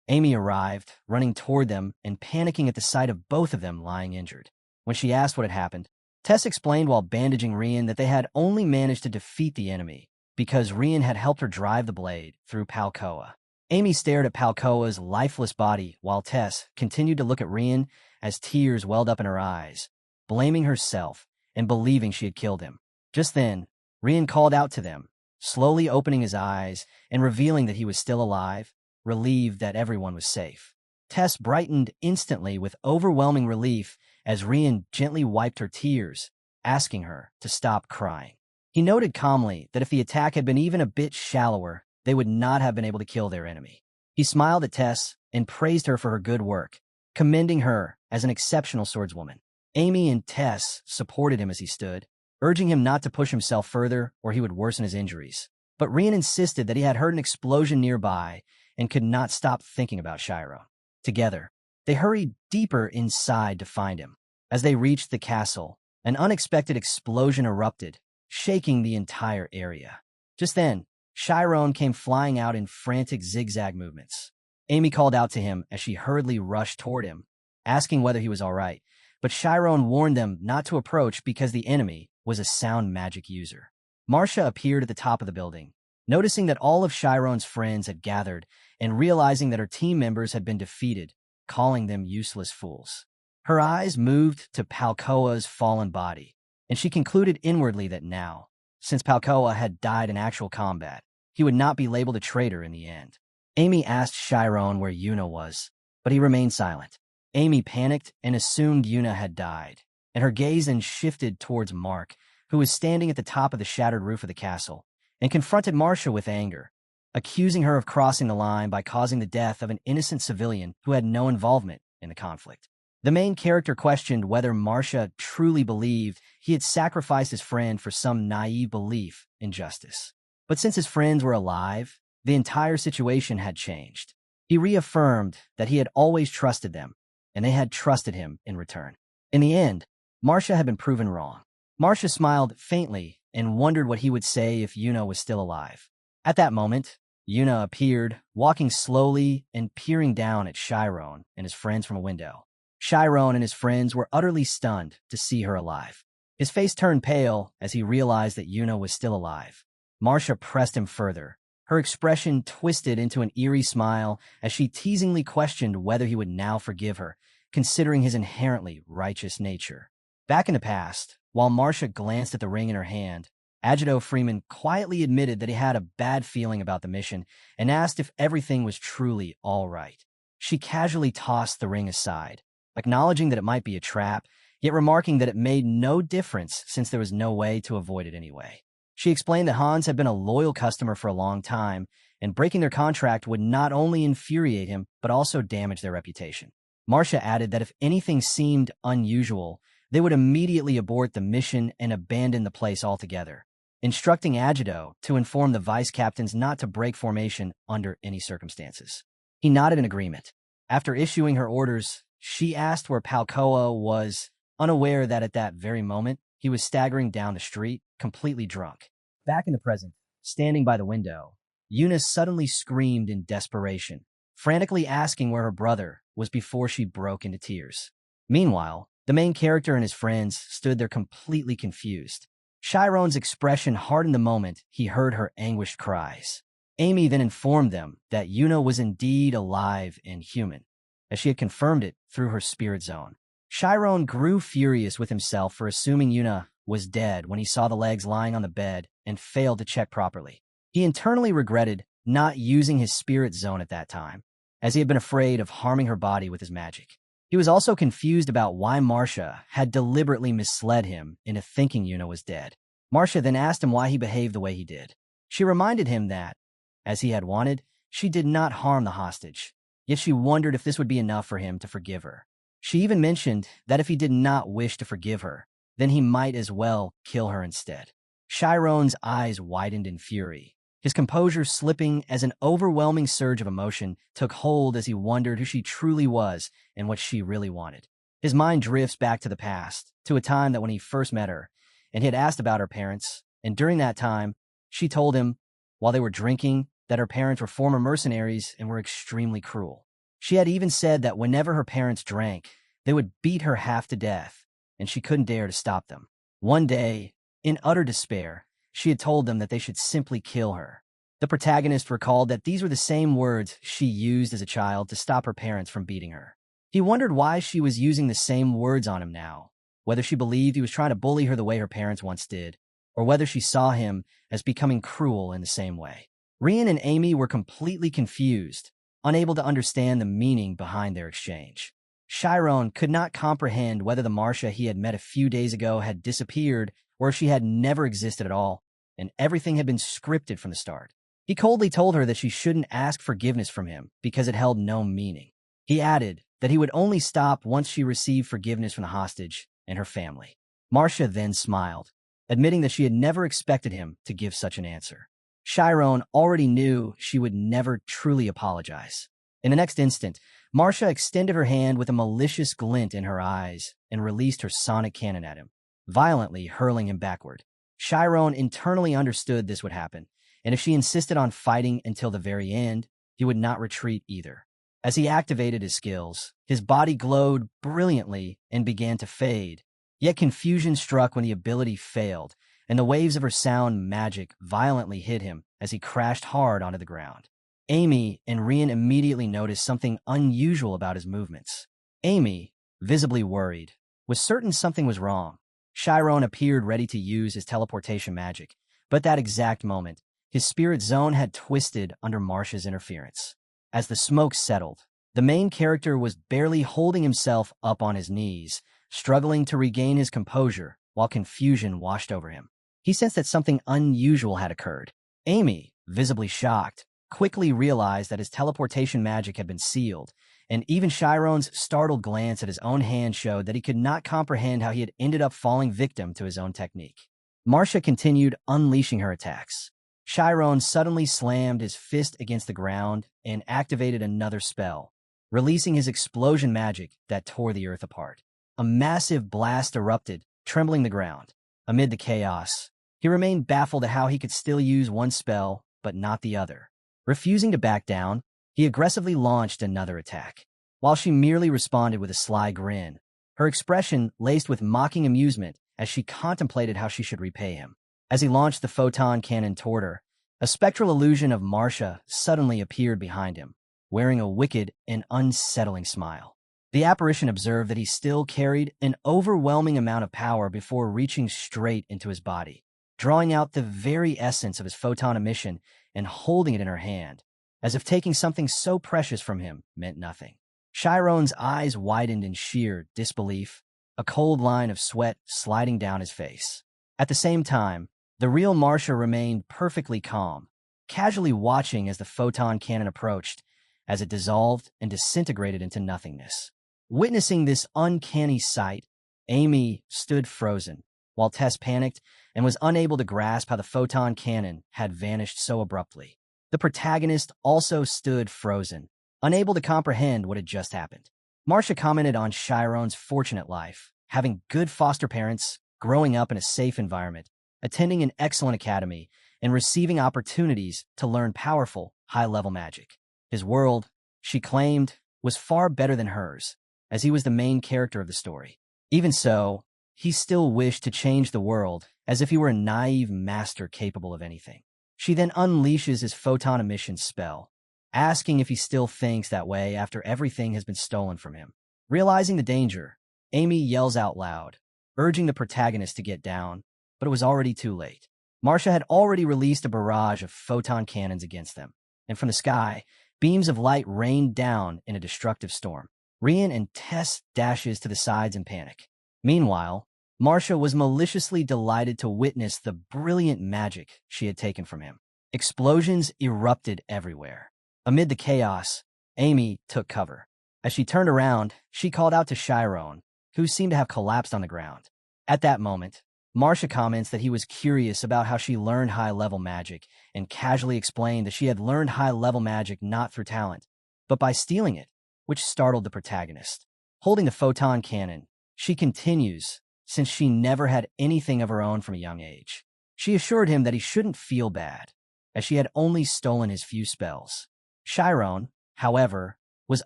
Amy arrived, running toward them and panicking at the sight of both of them lying injured. When she asked what had happened, Tess explained while bandaging Rian that they had only managed to defeat the enemy because Rian had helped her drive the blade through Palkoa. Amy stared at Palkoa's lifeless body while Tess continued to look at Rian as tears welled up in her eyes, blaming herself and believing she had killed him. Just then, Rian called out to them, slowly opening his eyes and revealing that he was still alive, relieved that everyone was safe. Tess brightened instantly with overwhelming relief as Rian gently wiped her tears, asking her to stop crying. He noted calmly that if the attack had been even a bit shallower, they would not have been able to kill their enemy. He smiled at Tess and praised her for her good work, commending her as an exceptional swordswoman. Amy and Tess supported him as he stood, urging him not to push himself further or he would worsen his injuries. But Rian insisted that he had heard an explosion nearby and could not stop thinking about Shyron. Together, they hurried deeper inside to find him. As they reached the castle, an unexpected explosion erupted, shaking the entire area. Just then, Shyron came flying out in frantic zigzag movements. Amy called out to him as she hurriedly rushed toward him, asking whether he was all right, but Shyron warned them not to approach because the enemy was a sound magic user. Marcia appeared at the top of the building, noticing that all of Shyron's friends had gathered and realizing that her team members had been defeated, calling them useless fools. Her eyes moved to Palkoa's fallen body, and she concluded inwardly that now, since Palkoa had died in actual combat, he would not be labeled a traitor in the end. Amy asked Shyron where Yuna was, but he remained silent. Amy panicked and assumed Yuna had died, and her gaze then shifted towards Mark, who was standing at the top of the shattered roof of the castle, and confronted Marcia with anger, accusing her of crossing the line by causing the death of an innocent civilian who had no involvement in the conflict. The main character questioned whether Marcia truly believed he had sacrificed his friend for some naive belief in justice. But since his friends were alive, the entire situation had changed. He reaffirmed that he had always trusted them, and they had trusted him in return. In the end, Marcia had been proven wrong. Marcia smiled faintly and wondered what he would say if Yuna was still alive. At that moment, Yuna appeared, walking slowly and peering down at Shyron and his friends from a window. Shyron and his friends were utterly stunned to see her alive. His face turned pale as he realized that Yuna was still alive. Marcia pressed him further, her expression twisted into an eerie smile as she teasingly questioned whether he would now forgive her, considering his inherently righteous nature. Back in the past, while Marcia glanced at the ring in her hand, Agito Freeman quietly admitted that he had a bad feeling about the mission and asked if everything was truly all right. She casually tossed the ring aside, acknowledging that it might be a trap, yet remarking that it made no difference since there was no way to avoid it anyway. She explained that Hans had been a loyal customer for a long time, and breaking their contract would not only infuriate him, but also damage their reputation. Marcia added that if anything seemed unusual, they would immediately abort the mission and abandon the place altogether, instructing Agito to inform the vice captains not to break formation under any circumstances. He nodded in agreement. After issuing her orders, she asked where Palkoa was, unaware that at that very moment, he was staggering down the street, completely drunk. Back in the present, standing by the window, Eunice suddenly screamed in desperation, frantically asking where her brother was before she broke into tears. Meanwhile, the main character and his friends stood there completely confused. Chiron's expression hardened the moment he heard her anguished cries. Amy then informed them that Yuna was indeed alive and human, as she had confirmed it through her spirit zone. Chiron grew furious with himself for assuming Yuna was dead when he saw the legs lying on the bed and failed to check properly. He internally regretted not using his spirit zone at that time, as he had been afraid of harming her body with his magic. He was also confused about why Marcia had deliberately misled him into thinking Yuna was dead. Marcia then asked him why he behaved the way he did. She reminded him that, as he had wanted, she did not harm the hostage, yet she wondered if this would be enough for him to forgive her. She even mentioned that if he did not wish to forgive her, then he might as well kill her instead. Chiron's eyes widened in fury, his composure slipping as an overwhelming surge of emotion took hold as he wondered who she truly was and what she really wanted. His mind drifts back to the past, to a time that when he first met her, and he had asked about her parents, and during that time, she told him, while they were drinking, that her parents were former mercenaries and were extremely cruel. She had even said that whenever her parents drank, they would beat her half to death, and she couldn't dare to stop them. One day, in utter despair, she had told them that they should simply kill her. The protagonist recalled that these were the same words she used as a child to stop her parents from beating her. He wondered why she was using the same words on him now, whether she believed he was trying to bully her the way her parents once did, or whether she saw him as becoming cruel in the same way. Rian and Amy were completely confused, unable to understand the meaning behind their exchange. Shyron could not comprehend whether the Marcia he had met a few days ago had disappeared or if she had never existed at all, and everything had been scripted from the start. He coldly told her that she shouldn't ask forgiveness from him because it held no meaning. He added that he would only stop once she received forgiveness from the hostage and her family. Marcia then smiled, admitting that she had never expected him to give such an answer. Shyron already knew she would never truly apologize. In the next instant, Marcia extended her hand with a malicious glint in her eyes and released her sonic cannon at him, violently hurling him backward. Shyron internally understood this would happen, and if she insisted on fighting until the very end, he would not retreat either. As he activated his skills, his body glowed brilliantly and began to fade, yet confusion struck when the ability failed, and the waves of her sound magic violently hit him as he crashed hard onto the ground. Amy and Rian immediately noticed something unusual about his movements. Amy, visibly worried, was certain something was wrong. Shyron appeared ready to use his teleportation magic, but at that exact moment, his spirit zone had twisted under Marcia's interference. As the smoke settled, the main character was barely holding himself up on his knees, struggling to regain his composure while confusion washed over him. He sensed that something unusual had occurred. Amy, visibly shocked, quickly realized that his teleportation magic had been sealed, and even Shyron's startled glance at his own hand showed that he could not comprehend how he had ended up falling victim to his own technique. Marcia continued unleashing her attacks. Shyron suddenly slammed his fist against the ground and activated another spell, releasing his explosion magic that tore the earth apart. A massive blast erupted, trembling the ground. Amid the chaos, he remained baffled at how he could still use one spell, but not the other. Refusing to back down, he aggressively launched another attack. While she merely responded with a sly grin, her expression laced with mocking amusement as she contemplated how she should repay him. As he launched the photon cannon toward her, a spectral illusion of Marcia suddenly appeared behind him, wearing a wicked and unsettling smile. The apparition observed that he still carried an overwhelming amount of power before reaching straight into his body, drawing out the very essence of his photon emission and holding it in her hand, as if taking something so precious from him meant nothing. Shyron's eyes widened in sheer disbelief, a cold line of sweat sliding down his face. At the same time, the real Marcia remained perfectly calm, casually watching as the photon cannon approached, as it dissolved and disintegrated into nothingness. Witnessing this uncanny sight, Amy stood frozen, while Tess panicked and was unable to grasp how the photon cannon had vanished so abruptly. The protagonist also stood frozen, unable to comprehend what had just happened. Marcia commented on Shyron's fortunate life, having good foster parents, growing up in a safe environment, attending an excellent academy, and receiving opportunities to learn powerful, high-level magic. His world, she claimed, was far better than hers, as he was the main character of the story. Even so, he still wished to change the world as if he were a naive master capable of anything. She then unleashes his photon emission spell, asking if he still thinks that way after everything has been stolen from him. Realizing the danger, Amy yells out loud, urging the protagonist to get down, but it was already too late. Marcia had already released a barrage of photon cannons against them, and from the sky, beams of light rained down in a destructive storm. Rian and Tess dashes to the sides in panic. Meanwhile, Marcia was maliciously delighted to witness the brilliant magic she had taken from him. Explosions erupted everywhere. Amid the chaos, Amy took cover. As she turned around, she called out to Shyron, who seemed to have collapsed on the ground. At that moment, Marcia comments that he was curious about how she learned high-level magic and casually explained that she had learned high-level magic not through talent, but by stealing it, which startled the protagonist. Holding the photon cannon, she continues, since she never had anything of her own from a young age. She assured him that he shouldn't feel bad, as she had only stolen his few spells. Shyron, however, was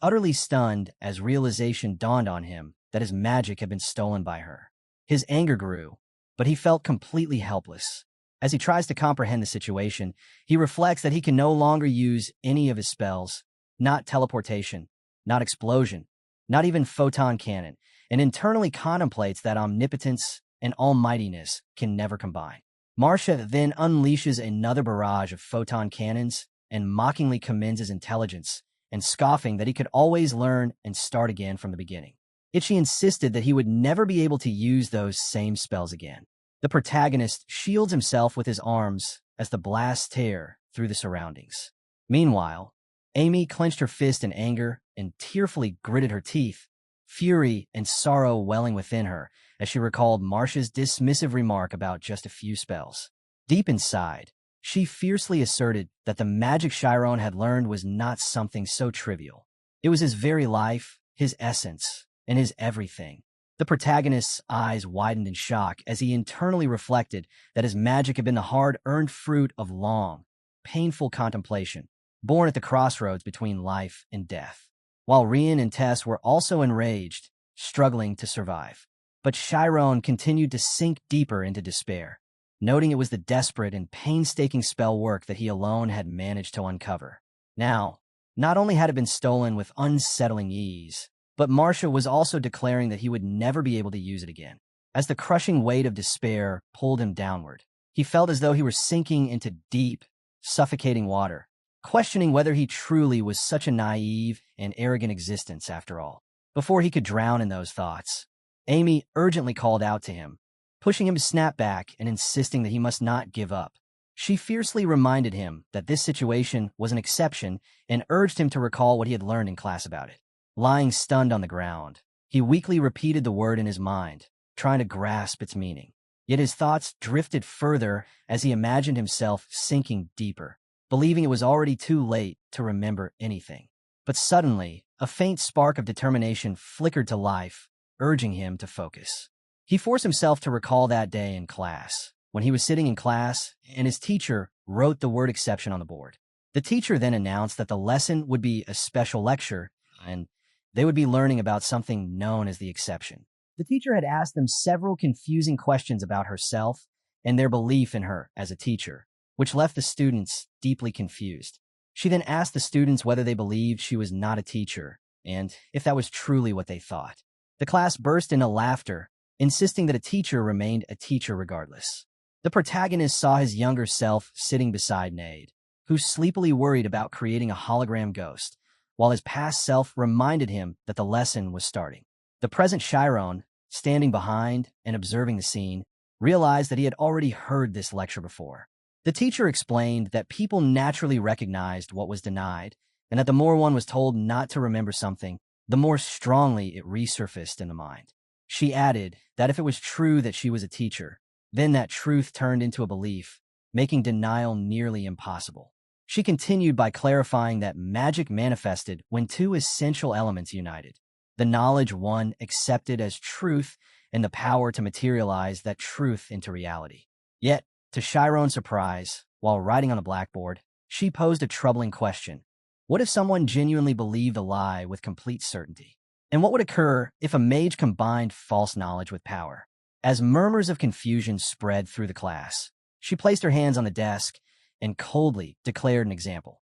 utterly stunned as realization dawned on him that his magic had been stolen by her. His anger grew, but he felt completely helpless. As he tries to comprehend the situation, he reflects that he can no longer use any of his spells, not teleportation, not explosion, not even photon cannon, and internally contemplates that omnipotence and almightiness can never combine. Marcia then unleashes another barrage of photon cannons and mockingly commends his intelligence and scoffing that he could always learn and start again from the beginning. Yet she insisted that he would never be able to use those same spells again. The protagonist shields himself with his arms as the blasts tear through the surroundings. Meanwhile, Amy clenched her fist in anger and tearfully gritted her teeth, fury and sorrow welling within her as she recalled Marcia's dismissive remark about just a few spells. Deep inside, she fiercely asserted that the magic Shyron had learned was not something so trivial. It was his very life, his essence, and his everything. The protagonist's eyes widened in shock as he internally reflected that his magic had been the hard-earned fruit of long, painful contemplation, born at the crossroads between life and death. While Rian and Tess were also enraged, struggling to survive. But Shyron continued to sink deeper into despair, noting it was the desperate and painstaking spell work that he alone had managed to uncover. Now, not only had it been stolen with unsettling ease, but Marcia was also declaring that he would never be able to use it again. As the crushing weight of despair pulled him downward, he felt as though he were sinking into deep, suffocating water, questioning whether he truly was such a naive and arrogant existence after all. Before he could drown in those thoughts, Amy urgently called out to him, pushing him to snap back and insisting that he must not give up. She fiercely reminded him that this situation was an exception and urged him to recall what he had learned in class about it. Lying stunned on the ground, he weakly repeated the word in his mind, trying to grasp its meaning. Yet his thoughts drifted further as he imagined himself sinking deeper, believing it was already too late to remember anything. But suddenly, a faint spark of determination flickered to life, urging him to focus. He forced himself to recall that day in class, when he was sitting in class and his teacher wrote the word exception on the board. The teacher then announced that the lesson would be a special lecture, and they would be learning about something known as the exception. The teacher had asked them several confusing questions about herself and their belief in her as a teacher, which left the students deeply confused. She then asked the students whether they believed she was not a teacher, and if that was truly what they thought. The class burst into laughter, insisting that a teacher remained a teacher regardless. The protagonist saw his younger self sitting beside Nade, who sleepily worried about creating a hologram ghost, while his past self reminded him that the lesson was starting. The present Shyron, standing behind and observing the scene, realized that he had already heard this lecture before. The teacher explained that people naturally recognized what was denied, and that the more one was told not to remember something, the more strongly it resurfaced in the mind. She added that if it was true that she was a teacher, then that truth turned into a belief, making denial nearly impossible. She continued by clarifying that magic manifested when two essential elements united: the knowledge one accepted as truth and the power to materialize that truth into reality. Yet, to Shyron's surprise, while writing on a blackboard, she posed a troubling question. What if someone genuinely believed a lie with complete certainty? And what would occur if a mage combined false knowledge with power? As murmurs of confusion spread through the class, she placed her hands on the desk and coldly declared an example.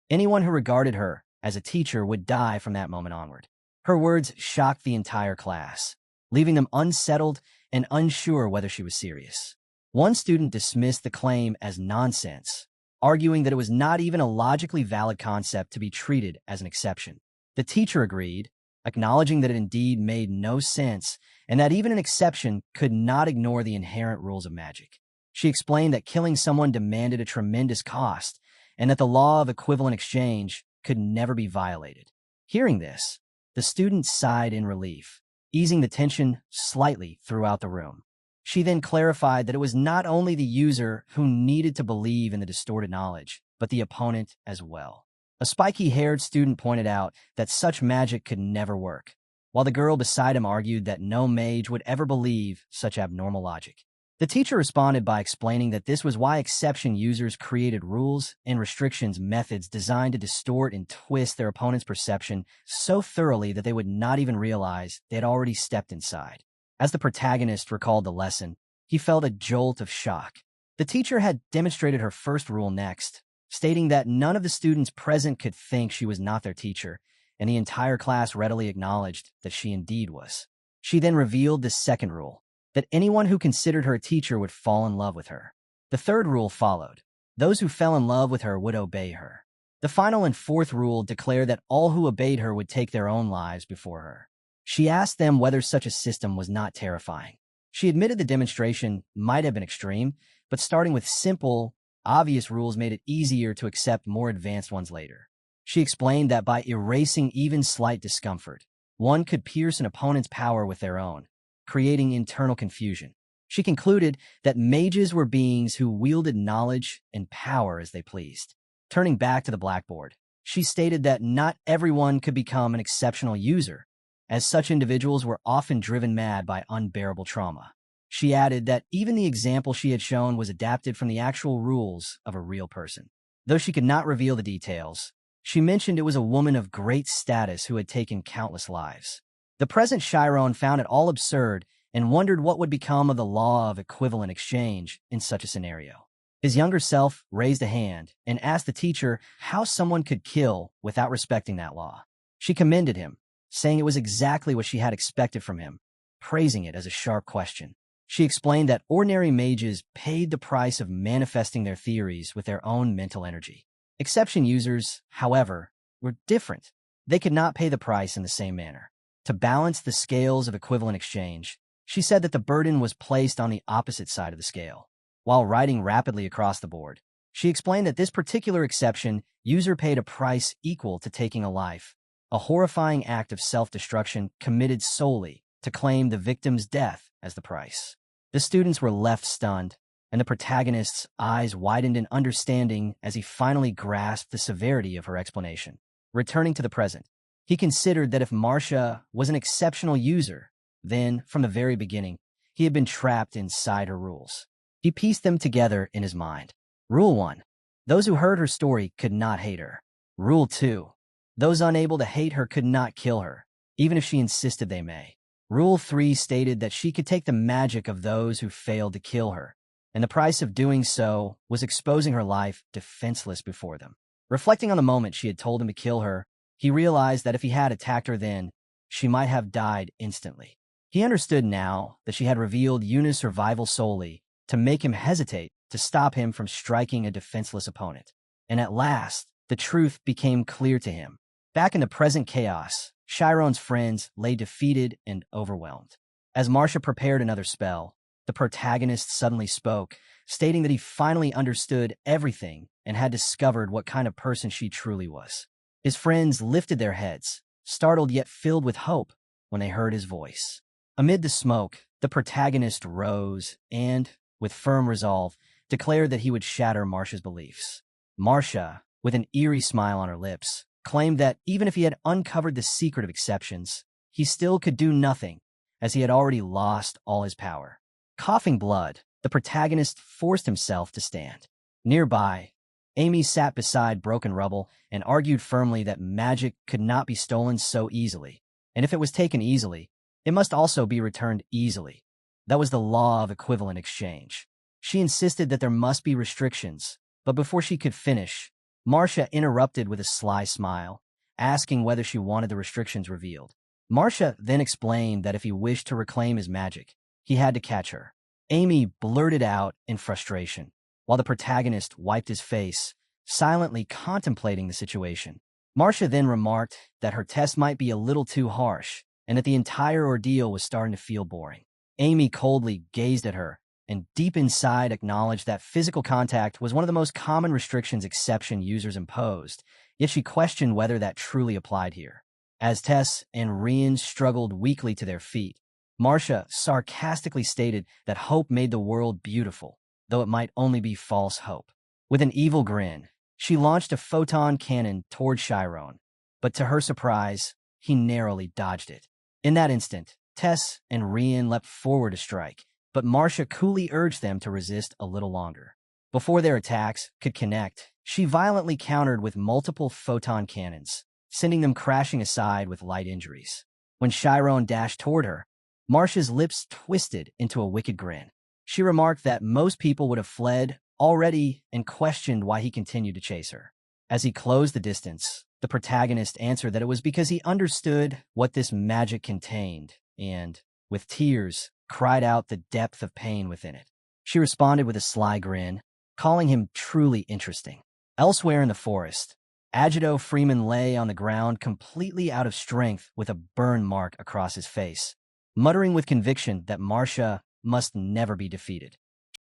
Anyone who regarded her as a teacher would die from that moment onward. Her words shocked the entire class, leaving them unsettled and unsure whether she was serious. One student dismissed the claim as nonsense, arguing that it was not even a logically valid concept to be treated as an exception. The teacher agreed, acknowledging that it indeed made no sense and that even an exception could not ignore the inherent rules of magic. She explained that killing someone demanded a tremendous cost and that the law of equivalent exchange could never be violated. Hearing this, the student sighed in relief, easing the tension slightly throughout the room. She then clarified that it was not only the user who needed to believe in the distorted knowledge, but the opponent as well. A spiky-haired student pointed out that such magic could never work, while the girl beside him argued that no mage would ever believe such abnormal logic. The teacher responded by explaining that this was why exception users created rules and restrictions methods designed to distort and twist their opponent's perception so thoroughly that they would not even realize they had already stepped inside. As the protagonist recalled the lesson, he felt a jolt of shock. The teacher had demonstrated her first rule next, stating that none of the students present could think she was not their teacher, and the entire class readily acknowledged that she indeed was. She then revealed the second rule, that anyone who considered her a teacher would fall in love with her. The third rule followed. Those who fell in love with her would obey her. The final and fourth rule declared that all who obeyed her would take their own lives before her. She asked them whether such a system was not terrifying. She admitted the demonstration might have been extreme, but starting with simple, obvious rules made it easier to accept more advanced ones later. She explained that by erasing even slight discomfort, one could pierce an opponent's power with their own, creating internal confusion. She concluded that mages were beings who wielded knowledge and power as they pleased. Turning back to the blackboard, she stated that not everyone could become an exceptional user, as such individuals were often driven mad by unbearable trauma. She added that even the example she had shown was adapted from the actual rules of a real person. Though she could not reveal the details, she mentioned it was a woman of great status who had taken countless lives. The present Shyron found it all absurd and wondered what would become of the law of equivalent exchange in such a scenario. His younger self raised a hand and asked the teacher how someone could kill without respecting that law. She commended him, saying it was exactly what she had expected from him, praising it as a sharp question. She explained that ordinary mages paid the price of manifesting their theories with their own mental energy. Exception users, however, were different. They could not pay the price in the same manner. To balance the scales of equivalent exchange, she said that the burden was placed on the opposite side of the scale. While writing rapidly across the board, she explained that this particular exception user paid a price equal to taking a life, a horrifying act of self-destruction committed solely to claim the victim's death as the price. The students were left stunned, and the protagonist's eyes widened in understanding as he finally grasped the severity of her explanation. Returning to the present, he considered that if Marcia was an exceptional user, then, from the very beginning, he had been trapped inside her rules. He pieced them together in his mind. Rule 1. Those who heard her story could not hate her. Rule 2. Those unable to hate her could not kill her, even if she insisted they may. Rule 3 stated that she could take the magic of those who failed to kill her, and the price of doing so was exposing her life defenseless before them. Reflecting on the moment she had told him to kill her, he realized that if he had attacked her then, she might have died instantly. He understood now that she had revealed Yuna's survival solely to make him hesitate to stop him from striking a defenseless opponent. And at last, the truth became clear to him. Back in the present chaos, Shyron's friends lay defeated and overwhelmed. As Marcia prepared another spell, the protagonist suddenly spoke, stating that he finally understood everything and had discovered what kind of person she truly was. His friends lifted their heads, startled yet filled with hope, when they heard his voice. Amid the smoke, the protagonist rose and, with firm resolve, declared that he would shatter Marcia's beliefs. Marcia, with an eerie smile on her lips, claimed that even if he had uncovered the secret of exceptions, he still could do nothing, as he had already lost all his power. Coughing blood, the protagonist forced himself to stand. Nearby, Amy sat beside broken rubble and argued firmly that magic could not be stolen so easily, and if it was taken easily, it must also be returned easily. That was the law of equivalent exchange. She insisted that there must be restrictions, but before she could finish, Marcia interrupted with a sly smile, asking whether she wanted the restrictions revealed. Marcia then explained that if he wished to reclaim his magic, he had to catch her. Amy blurted out in frustration, while the protagonist wiped his face, silently contemplating the situation. Marcia then remarked that her test might be a little too harsh, and that the entire ordeal was starting to feel boring. Amy coldly gazed at her, and deep inside acknowledged that physical contact was one of the most common restrictions exception users imposed, yet she questioned whether that truly applied here. As Tess and Rian struggled weakly to their feet, Marcia sarcastically stated that hope made the world beautiful, though it might only be false hope. With an evil grin, she launched a photon cannon toward Shyron, but to her surprise, he narrowly dodged it. In that instant, Tess and Rian leapt forward to strike, but Marcia coolly urged them to resist a little longer. Before their attacks could connect, she violently countered with multiple photon cannons, sending them crashing aside with light injuries. When Shyron dashed toward her, Marcia's lips twisted into a wicked grin. She remarked that most people would have fled already and questioned why he continued to chase her. As he closed the distance, the protagonist answered that it was because he understood what this magic contained and, with tears, cried out the depth of pain within it. She responded with a sly grin, calling him truly interesting. Elsewhere in the forest, Agito Freeman lay on the ground completely out of strength with a burn mark across his face, muttering with conviction that Marcia must never be defeated.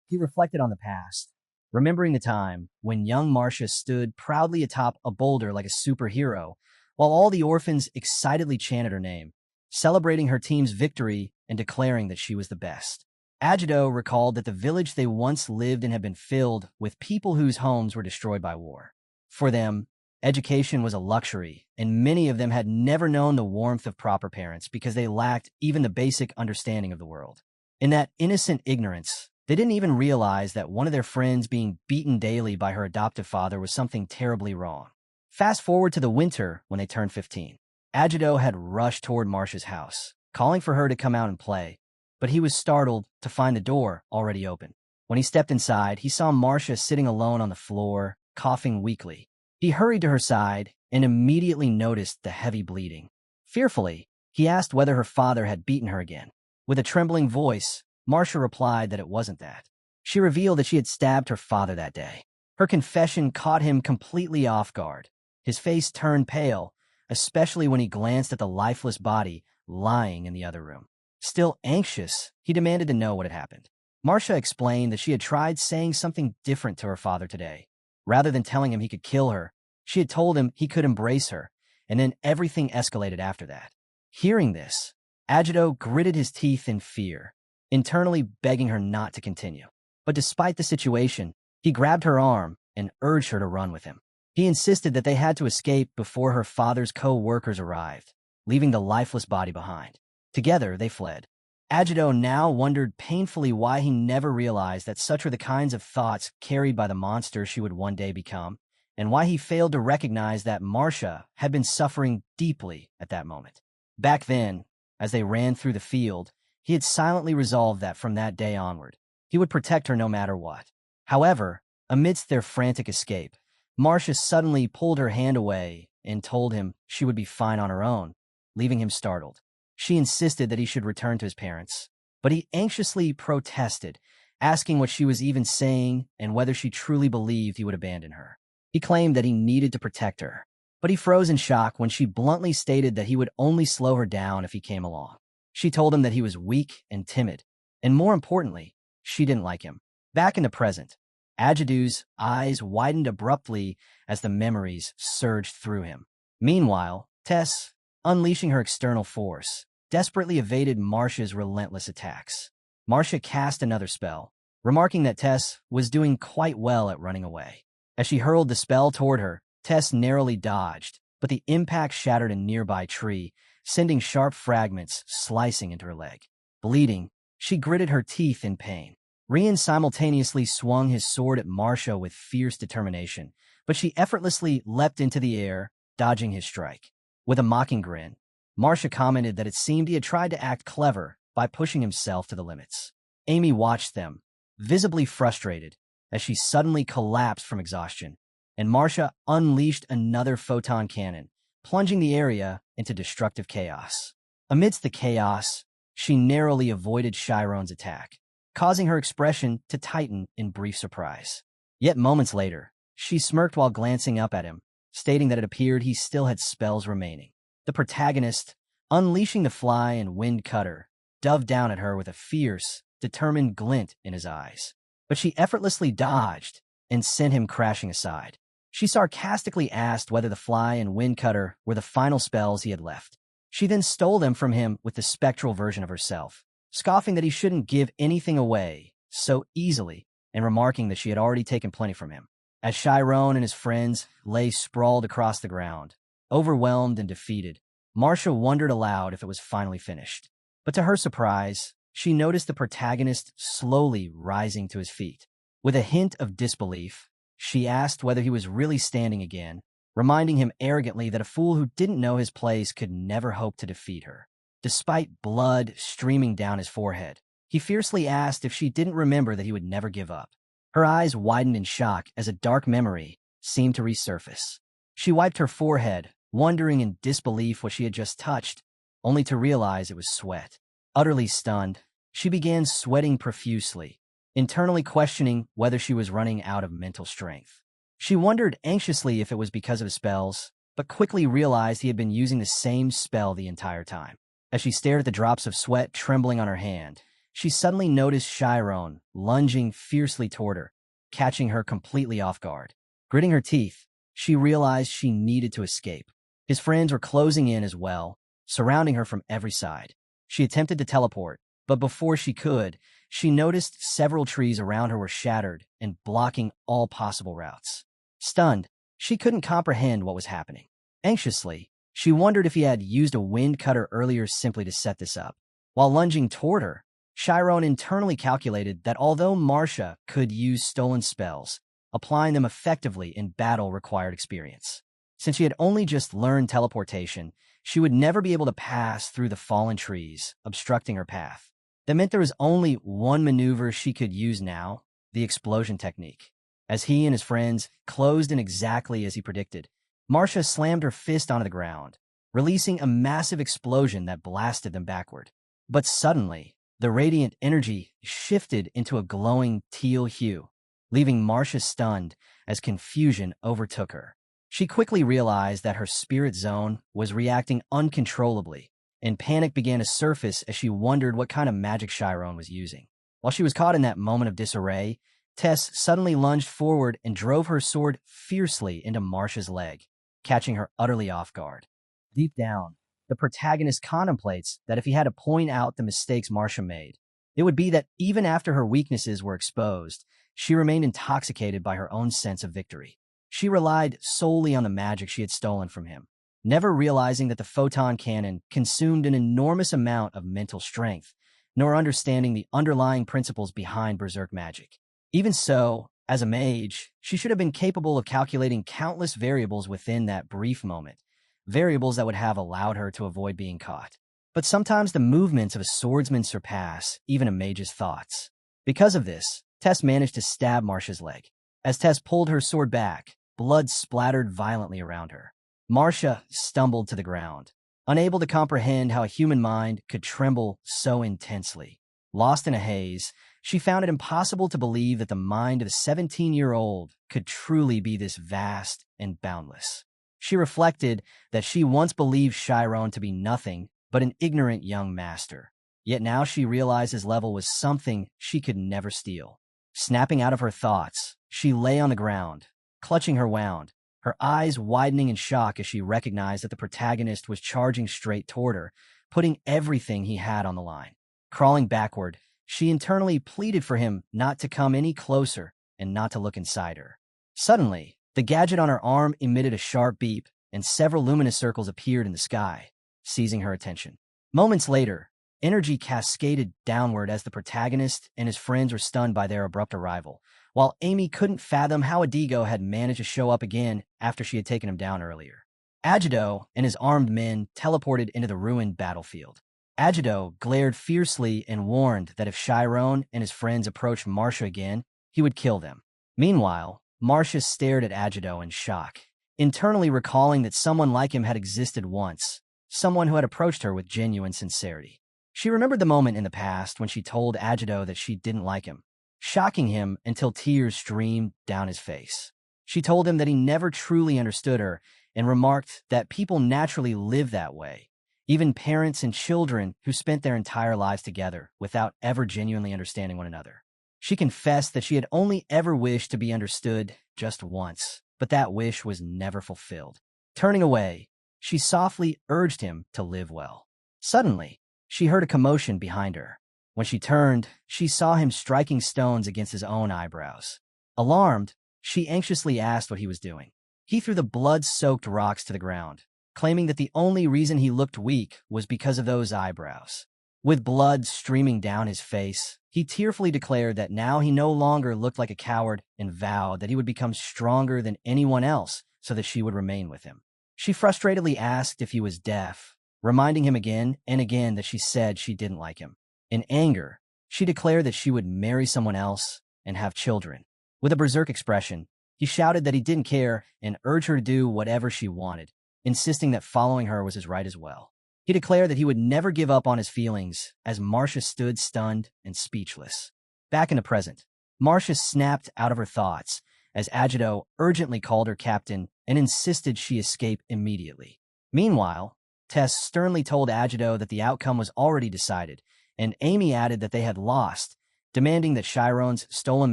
He reflected on the past, remembering the time when young Marcia stood proudly atop a boulder like a superhero, while all the orphans excitedly chanted her name, celebrating her team's victory and declaring that she was the best. Agito recalled that the village they once lived in had been filled with people whose homes were destroyed by war. For them, education was a luxury, and many of them had never known the warmth of proper parents because they lacked even the basic understanding of the world. In that innocent ignorance, they didn't even realize that one of their friends being beaten daily by her adoptive father was something terribly wrong. Fast forward to the winter when they turned 15. Agito had rushed toward Marcia's house, calling for her to come out and play, but he was startled to find the door already open. When he stepped inside, he saw Marcia sitting alone on the floor, coughing weakly. He hurried to her side and immediately noticed the heavy bleeding. Fearfully, he asked whether her father had beaten her again. With a trembling voice, Marcia replied that it wasn't that. She revealed that she had stabbed her father that day. Her confession caught him completely off guard. His face turned pale, especially when he glanced at the lifeless body lying in the other room. Still anxious, he demanded to know what had happened. Marcia explained that she had tried saying something different to her father today. Rather than telling him he could kill her, she had told him he could embrace her, and then everything escalated after that. Hearing this, Agito gritted his teeth in fear, internally begging her not to continue. But despite the situation, he grabbed her arm and urged her to run with him. He insisted that they had to escape before her father's co-workers arrived, leaving the lifeless body behind. Together, they fled. Agito now wondered painfully why he never realized that such were the kinds of thoughts carried by the monster she would one day become, and why he failed to recognize that Marcia had been suffering deeply at that moment. Back then, as they ran through the field, he had silently resolved that from that day onward, he would protect her no matter what. However, amidst their frantic escape, Marcia suddenly pulled her hand away and told him she would be fine on her own, leaving him startled. She insisted that he should return to his parents, but he anxiously protested, asking what she was even saying and whether she truly believed he would abandon her. He claimed that he needed to protect her, but he froze in shock when she bluntly stated that he would only slow her down if he came along. She told him that he was weak and timid, and more importantly, she didn't like him. Back in the present, Agito's eyes widened abruptly as the memories surged through him. Meanwhile, Tess, unleashing her external force, desperately evaded Marcia's relentless attacks. Marcia cast another spell, remarking that Tess was doing quite well at running away. As she hurled the spell toward her, Tess narrowly dodged, but the impact shattered a nearby tree, sending sharp fragments slicing into her leg. Bleeding, she gritted her teeth in pain. Rian simultaneously swung his sword at Marcia with fierce determination, but she effortlessly leapt into the air, dodging his strike. With a mocking grin, Marcia commented that it seemed he had tried to act clever by pushing himself to the limits. Amy watched them, visibly frustrated, as she suddenly collapsed from exhaustion, and Marcia unleashed another photon cannon, plunging the area into destructive chaos. Amidst the chaos, she narrowly avoided Shyron's attack, causing her expression to tighten in brief surprise. Yet moments later, she smirked while glancing up at him, stating that it appeared he still had spells remaining. The protagonist, unleashing the fly and wind cutter, dove down at her with a fierce, determined glint in his eyes. But she effortlessly dodged and sent him crashing aside. She sarcastically asked whether the fly and wind cutter were the final spells he had left. She then stole them from him with the spectral version of herself, scoffing that he shouldn't give anything away so easily and remarking that she had already taken plenty from him. As Shyron and his friends lay sprawled across the ground, overwhelmed and defeated, Marcia wondered aloud if it was finally finished. But to her surprise, she noticed the protagonist slowly rising to his feet. With a hint of disbelief, she asked whether he was really standing again, reminding him arrogantly that a fool who didn't know his place could never hope to defeat her. Despite blood streaming down his forehead, he fiercely asked if she didn't remember that he would never give up. Her eyes widened in shock as a dark memory seemed to resurface. She wiped her forehead, wondering in disbelief what she had just touched, only to realize it was sweat. Utterly stunned, she began sweating profusely, internally questioning whether she was running out of mental strength. She wondered anxiously if it was because of his spells, but quickly realized he had been using the same spell the entire time. As she stared at the drops of sweat trembling on her hand, she suddenly noticed Shyron lunging fiercely toward her, catching her completely off guard. Gritting her teeth, she realized she needed to escape. His friends were closing in as well, surrounding her from every side. She attempted to teleport, but before she could, she noticed several trees around her were shattered and blocking all possible routes. Stunned, she couldn't comprehend what was happening. Anxiously, she wondered if he had used a wind cutter earlier simply to set this up. While lunging toward her, Shyron internally calculated that although Marcia could use stolen spells, applying them effectively in battle required experience. Since she had only just learned teleportation, she would never be able to pass through the fallen trees, obstructing her path. That meant there was only one maneuver she could use now, the explosion technique. As he and his friends closed in exactly as he predicted, Marcia slammed her fist onto the ground, releasing a massive explosion that blasted them backward. But suddenly, the radiant energy shifted into a glowing teal hue, leaving Marcia stunned as confusion overtook her. She quickly realized that her spirit zone was reacting uncontrollably, and panic began to surface as she wondered what kind of magic Shyron was using. While she was caught in that moment of disarray, Tess suddenly lunged forward and drove her sword fiercely into Marcia's leg, catching her utterly off guard. Deep down, the protagonist contemplates that if he had to point out the mistakes Marcia made, it would be that even after her weaknesses were exposed, she remained intoxicated by her own sense of victory. She relied solely on the magic she had stolen from him, never realizing that the photon cannon consumed an enormous amount of mental strength, nor understanding the underlying principles behind berserk magic. Even so, as a mage, she should have been capable of calculating countless variables within that brief moment, variables that would have allowed her to avoid being caught. But sometimes the movements of a swordsman surpass even a mage's thoughts. Because of this, Tess managed to stab Marcia's leg. As Tess pulled her sword back, blood splattered violently around her. Marcia stumbled to the ground, unable to comprehend how a human mind could tremble so intensely. Lost in a haze, she found it impossible to believe that the mind of a 17-year-old could truly be this vast and boundless. She reflected that she once believed Shyron to be nothing but an ignorant young master. Yet now she realized his level was something she could never steal. Snapping out of her thoughts, she lay on the ground, clutching her wound, her eyes widening in shock as she recognized that the protagonist was charging straight toward her, putting everything he had on the line. Crawling backward, she internally pleaded for him not to come any closer and not to look inside her. Suddenly, the gadget on her arm emitted a sharp beep, and several luminous circles appeared in the sky, seizing her attention. Moments later, energy cascaded downward as the protagonist and his friends were stunned by their abrupt arrival, while Amy couldn't fathom how Adigo had managed to show up again after she had taken him down earlier. Agido and his armed men teleported into the ruined battlefield. Agido glared fiercely and warned that if Shyron and his friends approached Marcia again, he would kill them. Meanwhile, Marcia stared at Agido in shock, internally recalling that someone like him had existed once, someone who had approached her with genuine sincerity. She remembered the moment in the past when she told Agido that she didn't like him, shocking him until tears streamed down his face. She told him that he never truly understood her and remarked that people naturally live that way, even parents and children who spent their entire lives together without ever genuinely understanding one another. She confessed that she had only ever wished to be understood just once, but that wish was never fulfilled. Turning away, she softly urged him to live well. Suddenly, she heard a commotion behind her. When she turned, she saw him striking stones against his own eyebrows. Alarmed, she anxiously asked what he was doing. He threw the blood-soaked rocks to the ground, claiming that the only reason he looked weak was because of those eyebrows. With blood streaming down his face, he tearfully declared that now he no longer looked like a coward and vowed that he would become stronger than anyone else so that she would remain with him. She frustratedly asked if he was deaf, reminding him again and again that she said she didn't like him. In anger, she declared that she would marry someone else and have children. With a berserk expression, he shouted that he didn't care and urged her to do whatever she wanted, insisting that following her was his right as well. He declared that he would never give up on his feelings as Marcia stood stunned and speechless. Back in the present, Marcia snapped out of her thoughts as Agito urgently called her captain and insisted she escape immediately. Meanwhile, Tess sternly told Agito that the outcome was already decided, and Amy added that they had lost, demanding that Shyron's stolen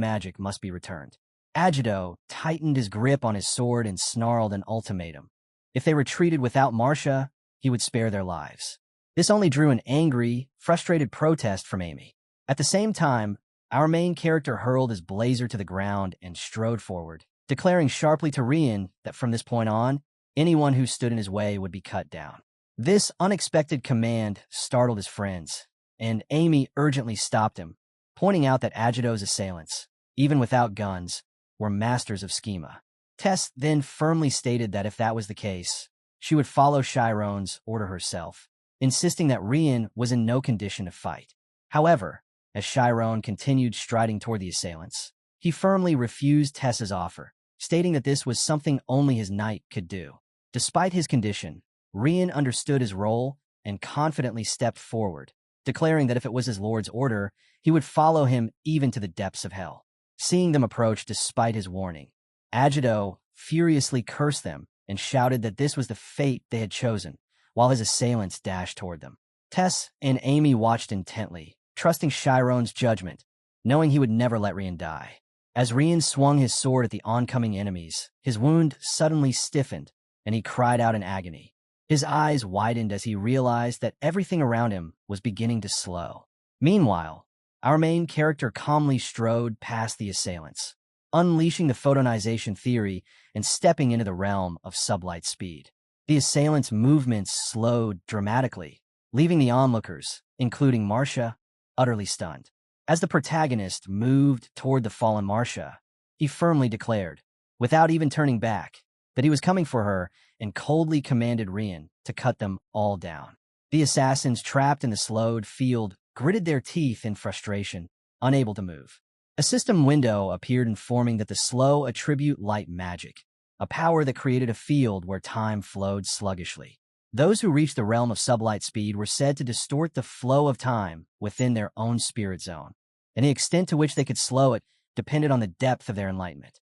magic must be returned. Agito tightened his grip on his sword and snarled an ultimatum. If they retreated without Marcia, he would spare their lives. This only drew an angry, frustrated protest from Amy. At the same time, our main character hurled his blazer to the ground and strode forward, declaring sharply to Rian that from this point on, anyone who stood in his way would be cut down. This unexpected command startled his friends, and Amy urgently stopped him, pointing out that Agito's assailants, even without guns, were masters of Schema. Tess then firmly stated that if that was the case, she would follow Shyron's order herself, insisting that Rian was in no condition to fight. However, as Shyron continued striding toward the assailants, he firmly refused Tess's offer, stating that this was something only his knight could do. Despite his condition, Rian understood his role and confidently stepped forward, declaring that if it was his lord's order, he would follow him even to the depths of hell. Seeing them approach despite his warning, Agito furiously cursed them and shouted that this was the fate they had chosen, while his assailants dashed toward them. Tess and Amy watched intently, trusting Shyron's judgment, knowing he would never let Rian die. As Rian swung his sword at the oncoming enemies, his wound suddenly stiffened, and he cried out in agony. His eyes widened as he realized that everything around him was beginning to slow. Meanwhile, our main character calmly strode past the assailants, unleashing the photonization theory and stepping into the realm of sublight speed. The assailants' movements slowed dramatically, leaving the onlookers, including Marcia, utterly stunned. As the protagonist moved toward the fallen Marcia, he firmly declared, without even turning back, that he was coming for her and coldly commanded Rian to cut them all down. The assassins trapped in the slowed field gritted their teeth in frustration, unable to move. A system window appeared informing that the slow attribute light magic, a power that created a field where time flowed sluggishly. Those who reached the realm of sublight speed were said to distort the flow of time within their own spirit zone, and the extent to which they could slow it depended on the depth of their enlightenment.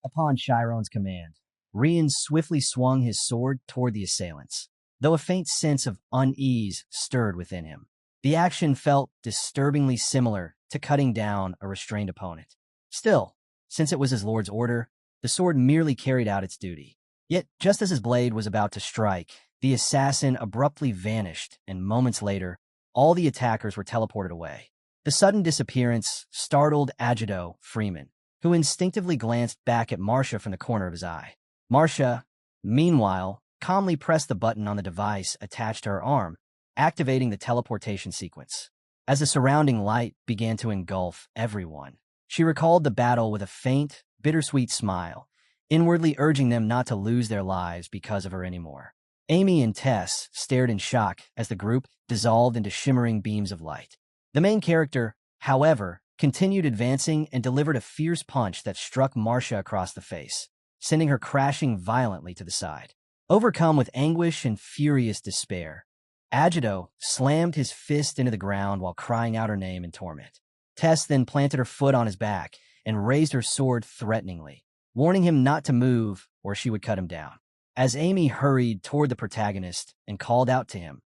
Upon Shyron's command, Rian swiftly swung his sword toward the assailants, though a faint sense of unease stirred within him. The action felt disturbingly similar to cutting down a restrained opponent. Still, since it was his lord's order, the sword merely carried out its duty. Yet, just as his blade was about to strike, the assassin abruptly vanished, and moments later, all the attackers were teleported away. The sudden disappearance startled Agito Freeman, who instinctively glanced back at Marcia from the corner of his eye. Marcia, meanwhile, calmly pressed the button on the device attached to her arm, activating the teleportation sequence. As the surrounding light began to engulf everyone, she recalled the battle with a faint, bittersweet smile, inwardly urging them not to lose their lives because of her anymore. Amy and Tess stared in shock as the group dissolved into shimmering beams of light. The main character, however, continued advancing and delivered a fierce punch that struck Marcia across the face, sending her crashing violently to the side. Overcome with anguish and furious despair, Agito slammed his fist into the ground while crying out her name in torment. Tess then planted her foot on his back and raised her sword threateningly, warning him not to move or she would cut him down. As Amy hurried toward the protagonist and called out to him,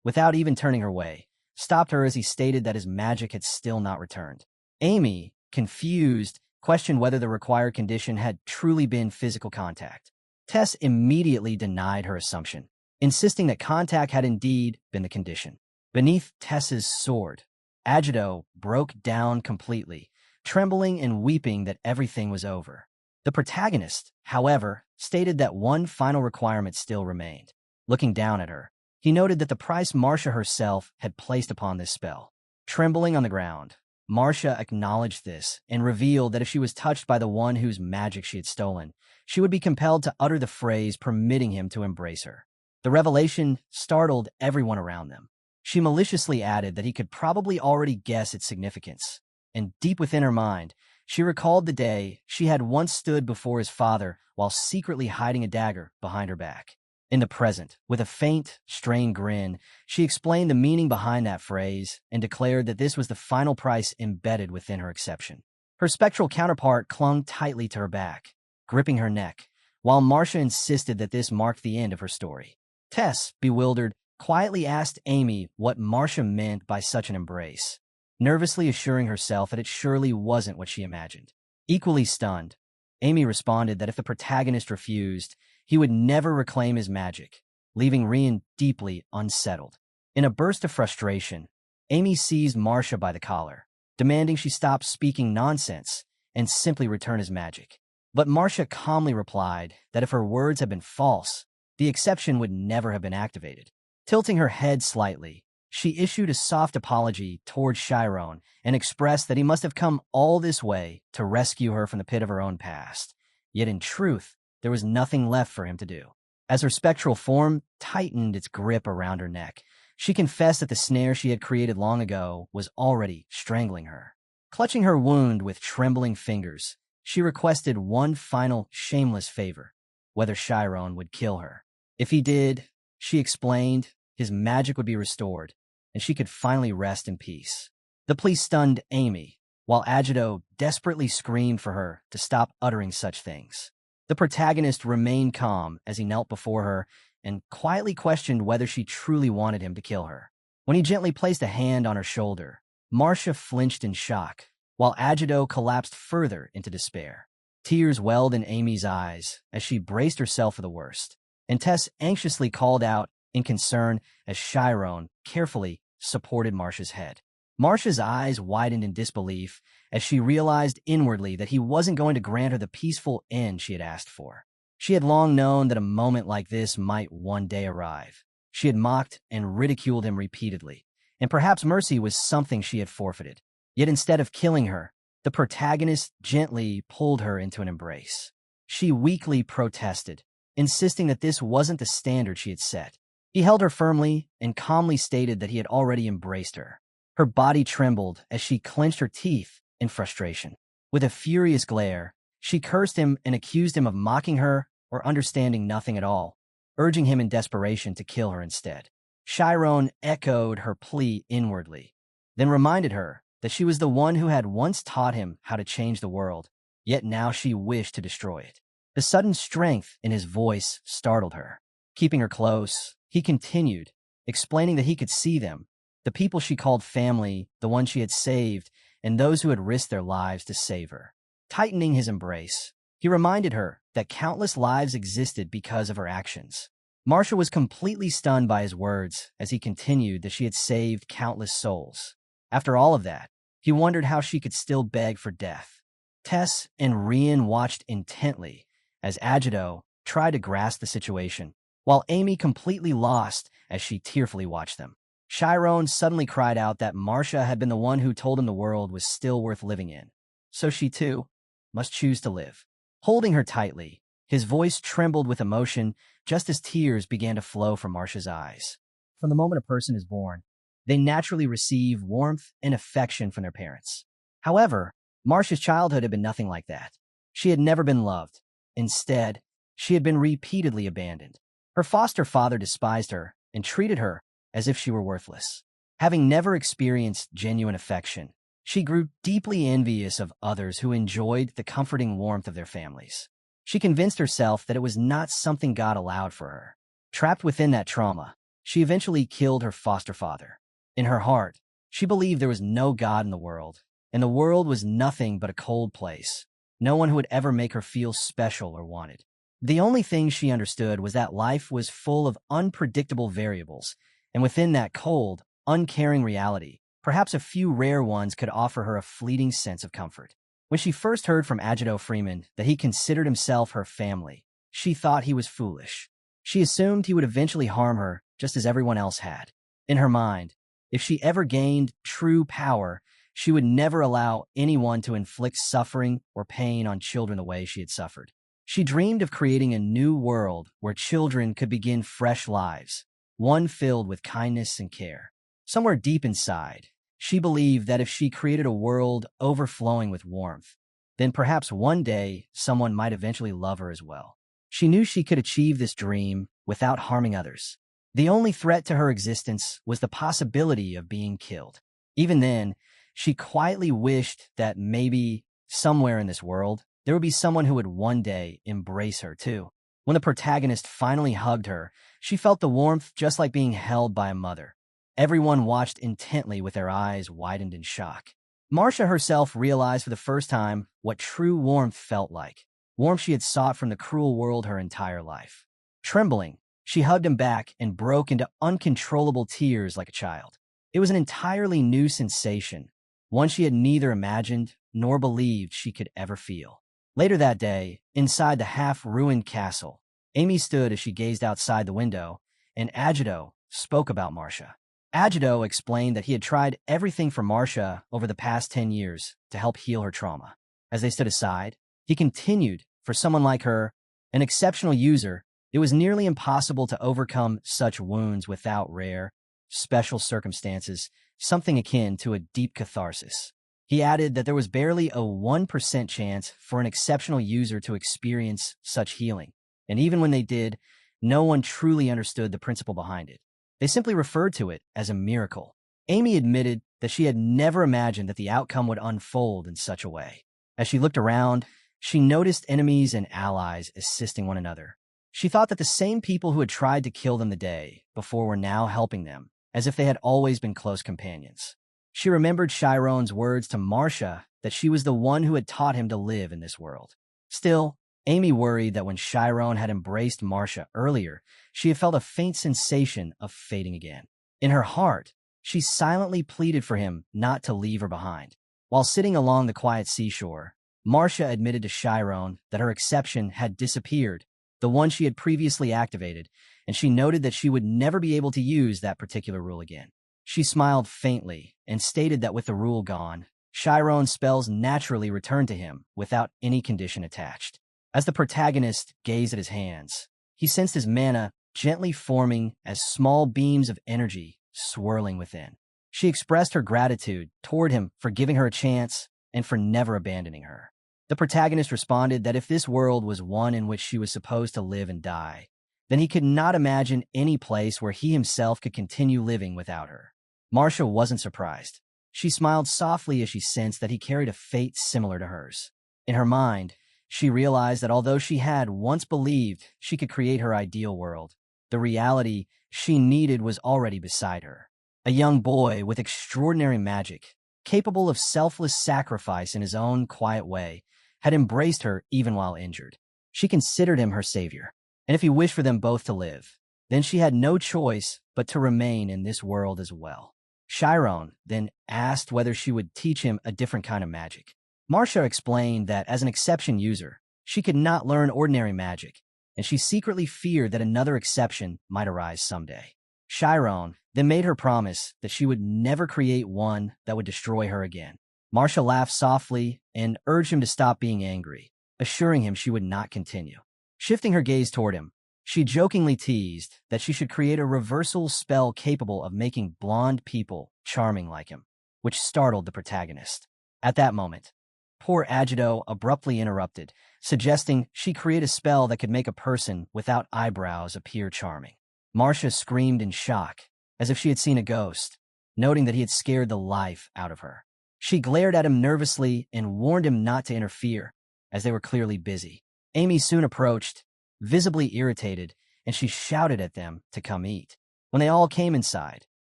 without even turning her way, stopped her as he stated that his magic had still not returned. Amy, confused, questioned whether the required condition had truly been physical contact. Tess immediately denied her assumption, insisting that contact had indeed been the condition. Beneath Tess's sword, Agito broke down completely, trembling and weeping that everything was over. The protagonist, however, stated that one final requirement still remained. Looking down at her, he noted that the price Marcia herself had placed upon this spell. Trembling on the ground, Marcia acknowledged this and revealed that if she was touched by the one whose magic she had stolen, she would be compelled to utter the phrase permitting him to embrace her. The revelation startled everyone around them. She maliciously added that he could probably already guess its significance, and deep within her mind, she recalled the day she had once stood before his father while secretly hiding a dagger behind her back. In the present, with a faint, strained grin, she explained the meaning behind that phrase and declared that this was the final price embedded within her exception. Her spectral counterpart clung tightly to her back, gripping her neck, while Marcia insisted that this marked the end of her story. Tess, bewildered, quietly asked Amy what Marcia meant by such an embrace, nervously assuring herself that it surely wasn't what she imagined. Equally stunned, Amy responded that if the protagonist refused, he would never reclaim his magic, leaving Rian deeply unsettled. In a burst of frustration, Amy seized Marcia by the collar, demanding she stop speaking nonsense and simply return his magic. But Marcia calmly replied that if her words had been false, the exception would never have been activated. Tilting her head slightly, she issued a soft apology toward Shyron and expressed that he must have come all this way to rescue her from the pit of her own past. Yet in truth, there was nothing left for him to do. As her spectral form tightened its grip around her neck, she confessed that the snare she had created long ago was already strangling her. Clutching her wound with trembling fingers, she requested one final shameless favor, whether Shyron would kill her. If he did, she explained, his magic would be restored, and she could finally rest in peace. The plea stunned Amy, while Agito desperately screamed for her to stop uttering such things. The protagonist remained calm as he knelt before her and quietly questioned whether she truly wanted him to kill her. When he gently placed a hand on her shoulder, Marcia flinched in shock, while Agito collapsed further into despair. Tears welled in Amy's eyes as she braced herself for the worst, and Tess anxiously called out in concern as Shyron carefully supported Marcia's head. Marcia's eyes widened in disbelief as she realized inwardly that he wasn't going to grant her the peaceful end she had asked for. She had long known that a moment like this might one day arrive. She had mocked and ridiculed him repeatedly, and perhaps mercy was something she had forfeited. Yet instead of killing her, the protagonist gently pulled her into an embrace. She weakly protested, insisting that this wasn't the standard she had set. He held her firmly and calmly stated that he had already embraced her. Her body trembled as she clenched her teeth in frustration. With a furious glare, she cursed him and accused him of mocking her or understanding nothing at all, urging him in desperation to kill her instead. Shyron echoed her plea inwardly, then reminded her that she was the one who had once taught him how to change the world, yet now she wished to destroy it. The sudden strength in his voice startled her. Keeping her close, he continued, explaining that he could see them, the people she called family, the ones she had saved, and those who had risked their lives to save her. Tightening his embrace, he reminded her that countless lives existed because of her actions. Marcia was completely stunned by his words as he continued that she had saved countless souls. After all of that, he wondered how she could still beg for death. Tess and Rian watched intently as Agito tried to grasp the situation, while Amy completely lost as she tearfully watched them. Shyron suddenly cried out that Marcia had been the one who told him the world was still worth living in. So she, too, must choose to live. Holding her tightly, his voice trembled with emotion just as tears began to flow from Marcia's eyes. From the moment a person is born, they naturally receive warmth and affection from their parents. However, Marcia's childhood had been nothing like that. She had never been loved. Instead, she had been repeatedly abandoned. Her foster father despised her and treated her as if she were worthless. Having never experienced genuine affection, she grew deeply envious of others who enjoyed the comforting warmth of their families. She convinced herself that it was not something God allowed for her. Trapped within that trauma, she eventually killed her foster father. In her heart, she believed there was no God in the world, and the world was nothing but a cold place. No one who would ever make her feel special or wanted. The only thing she understood was that life was full of unpredictable variables, and within that cold, uncaring reality, perhaps a few rare ones could offer her a fleeting sense of comfort. When she first heard from Agito Freeman that he considered himself her family, she thought he was foolish. She assumed he would eventually harm her just as everyone else had. In her mind, if she ever gained true power, she would never allow anyone to inflict suffering or pain on children the way she had suffered. She dreamed of creating a new world where children could begin fresh lives, one filled with kindness and care. Somewhere deep inside, she believed that if she created a world overflowing with warmth, then perhaps one day someone might eventually love her as well. She knew she could achieve this dream without harming others. The only threat to her existence was the possibility of being killed. Even then, she quietly wished that maybe somewhere in this world, there would be someone who would one day embrace her too. When the protagonist finally hugged her, she felt the warmth just like being held by a mother. Everyone watched intently with their eyes widened in shock. Marcia herself realized for the first time what true warmth felt like. Warmth she had sought from the cruel world her entire life. Trembling, she hugged him back and broke into uncontrollable tears like a child. It was an entirely new sensation, one she had neither imagined nor believed she could ever feel. Later that day, inside the half-ruined castle, Amy stood as she gazed outside the window, and Agito spoke about Marcia. Agito explained that he had tried everything for Marcia over the past 10 years to help heal her trauma. As they stood aside, he continued, for someone like her, an exceptional user, it was nearly impossible to overcome such wounds without rare, special circumstances, something akin to a deep catharsis. He added that there was barely a 1% chance for an exceptional user to experience such healing, and even when they did, no one truly understood the principle behind it. They simply referred to it as a miracle. Amy admitted that she had never imagined that the outcome would unfold in such a way. As she looked around, she noticed enemies and allies assisting one another. She thought that the same people who had tried to kill them the day before were now helping them, as if they had always been close companions. She remembered Shyron's words to Marcia that she was the one who had taught him to live in this world. Still, Amy worried that when Shyron had embraced Marcia earlier, she had felt a faint sensation of fading again. In her heart, she silently pleaded for him not to leave her behind. While sitting along the quiet seashore, Marcia admitted to Shyron that her exception had disappeared, the one she had previously activated, and she noted that she would never be able to use that particular rule again. She smiled faintly and stated that with the rule gone, Shyron's spells naturally returned to him without any condition attached. As the protagonist gazed at his hands, he sensed his mana gently forming as small beams of energy swirling within. She expressed her gratitude toward him for giving her a chance and for never abandoning her. The protagonist responded that if this world was one in which she was supposed to live and die, then he could not imagine any place where he himself could continue living without her. Marcia wasn't surprised. She smiled softly as she sensed that he carried a fate similar to hers. In her mind, she realized that although she had once believed she could create her ideal world, the reality she needed was already beside her. A young boy with extraordinary magic, capable of selfless sacrifice in his own quiet way, had embraced her even while injured. She considered him her savior, and if he wished for them both to live, then she had no choice but to remain in this world as well. Shyron then asked whether she would teach him a different kind of magic. Marcia explained that as an exception user, she could not learn ordinary magic, and she secretly feared that another exception might arise someday. Shyron then made her promise that she would never create one that would destroy her again. Marcia laughed softly and urged him to stop being angry, assuring him she would not continue. Shifting her gaze toward him, she jokingly teased that she should create a reversal spell capable of making blonde people charming like him, which startled the protagonist. At that moment, poor Agito abruptly interrupted, suggesting she create a spell that could make a person without eyebrows appear charming. Marcia screamed in shock, as if she had seen a ghost, noting that he had scared the life out of her. She glared at him nervously and warned him not to interfere, as they were clearly busy. Amy soon approached, visibly irritated, and she shouted at them to come eat. When they all came inside,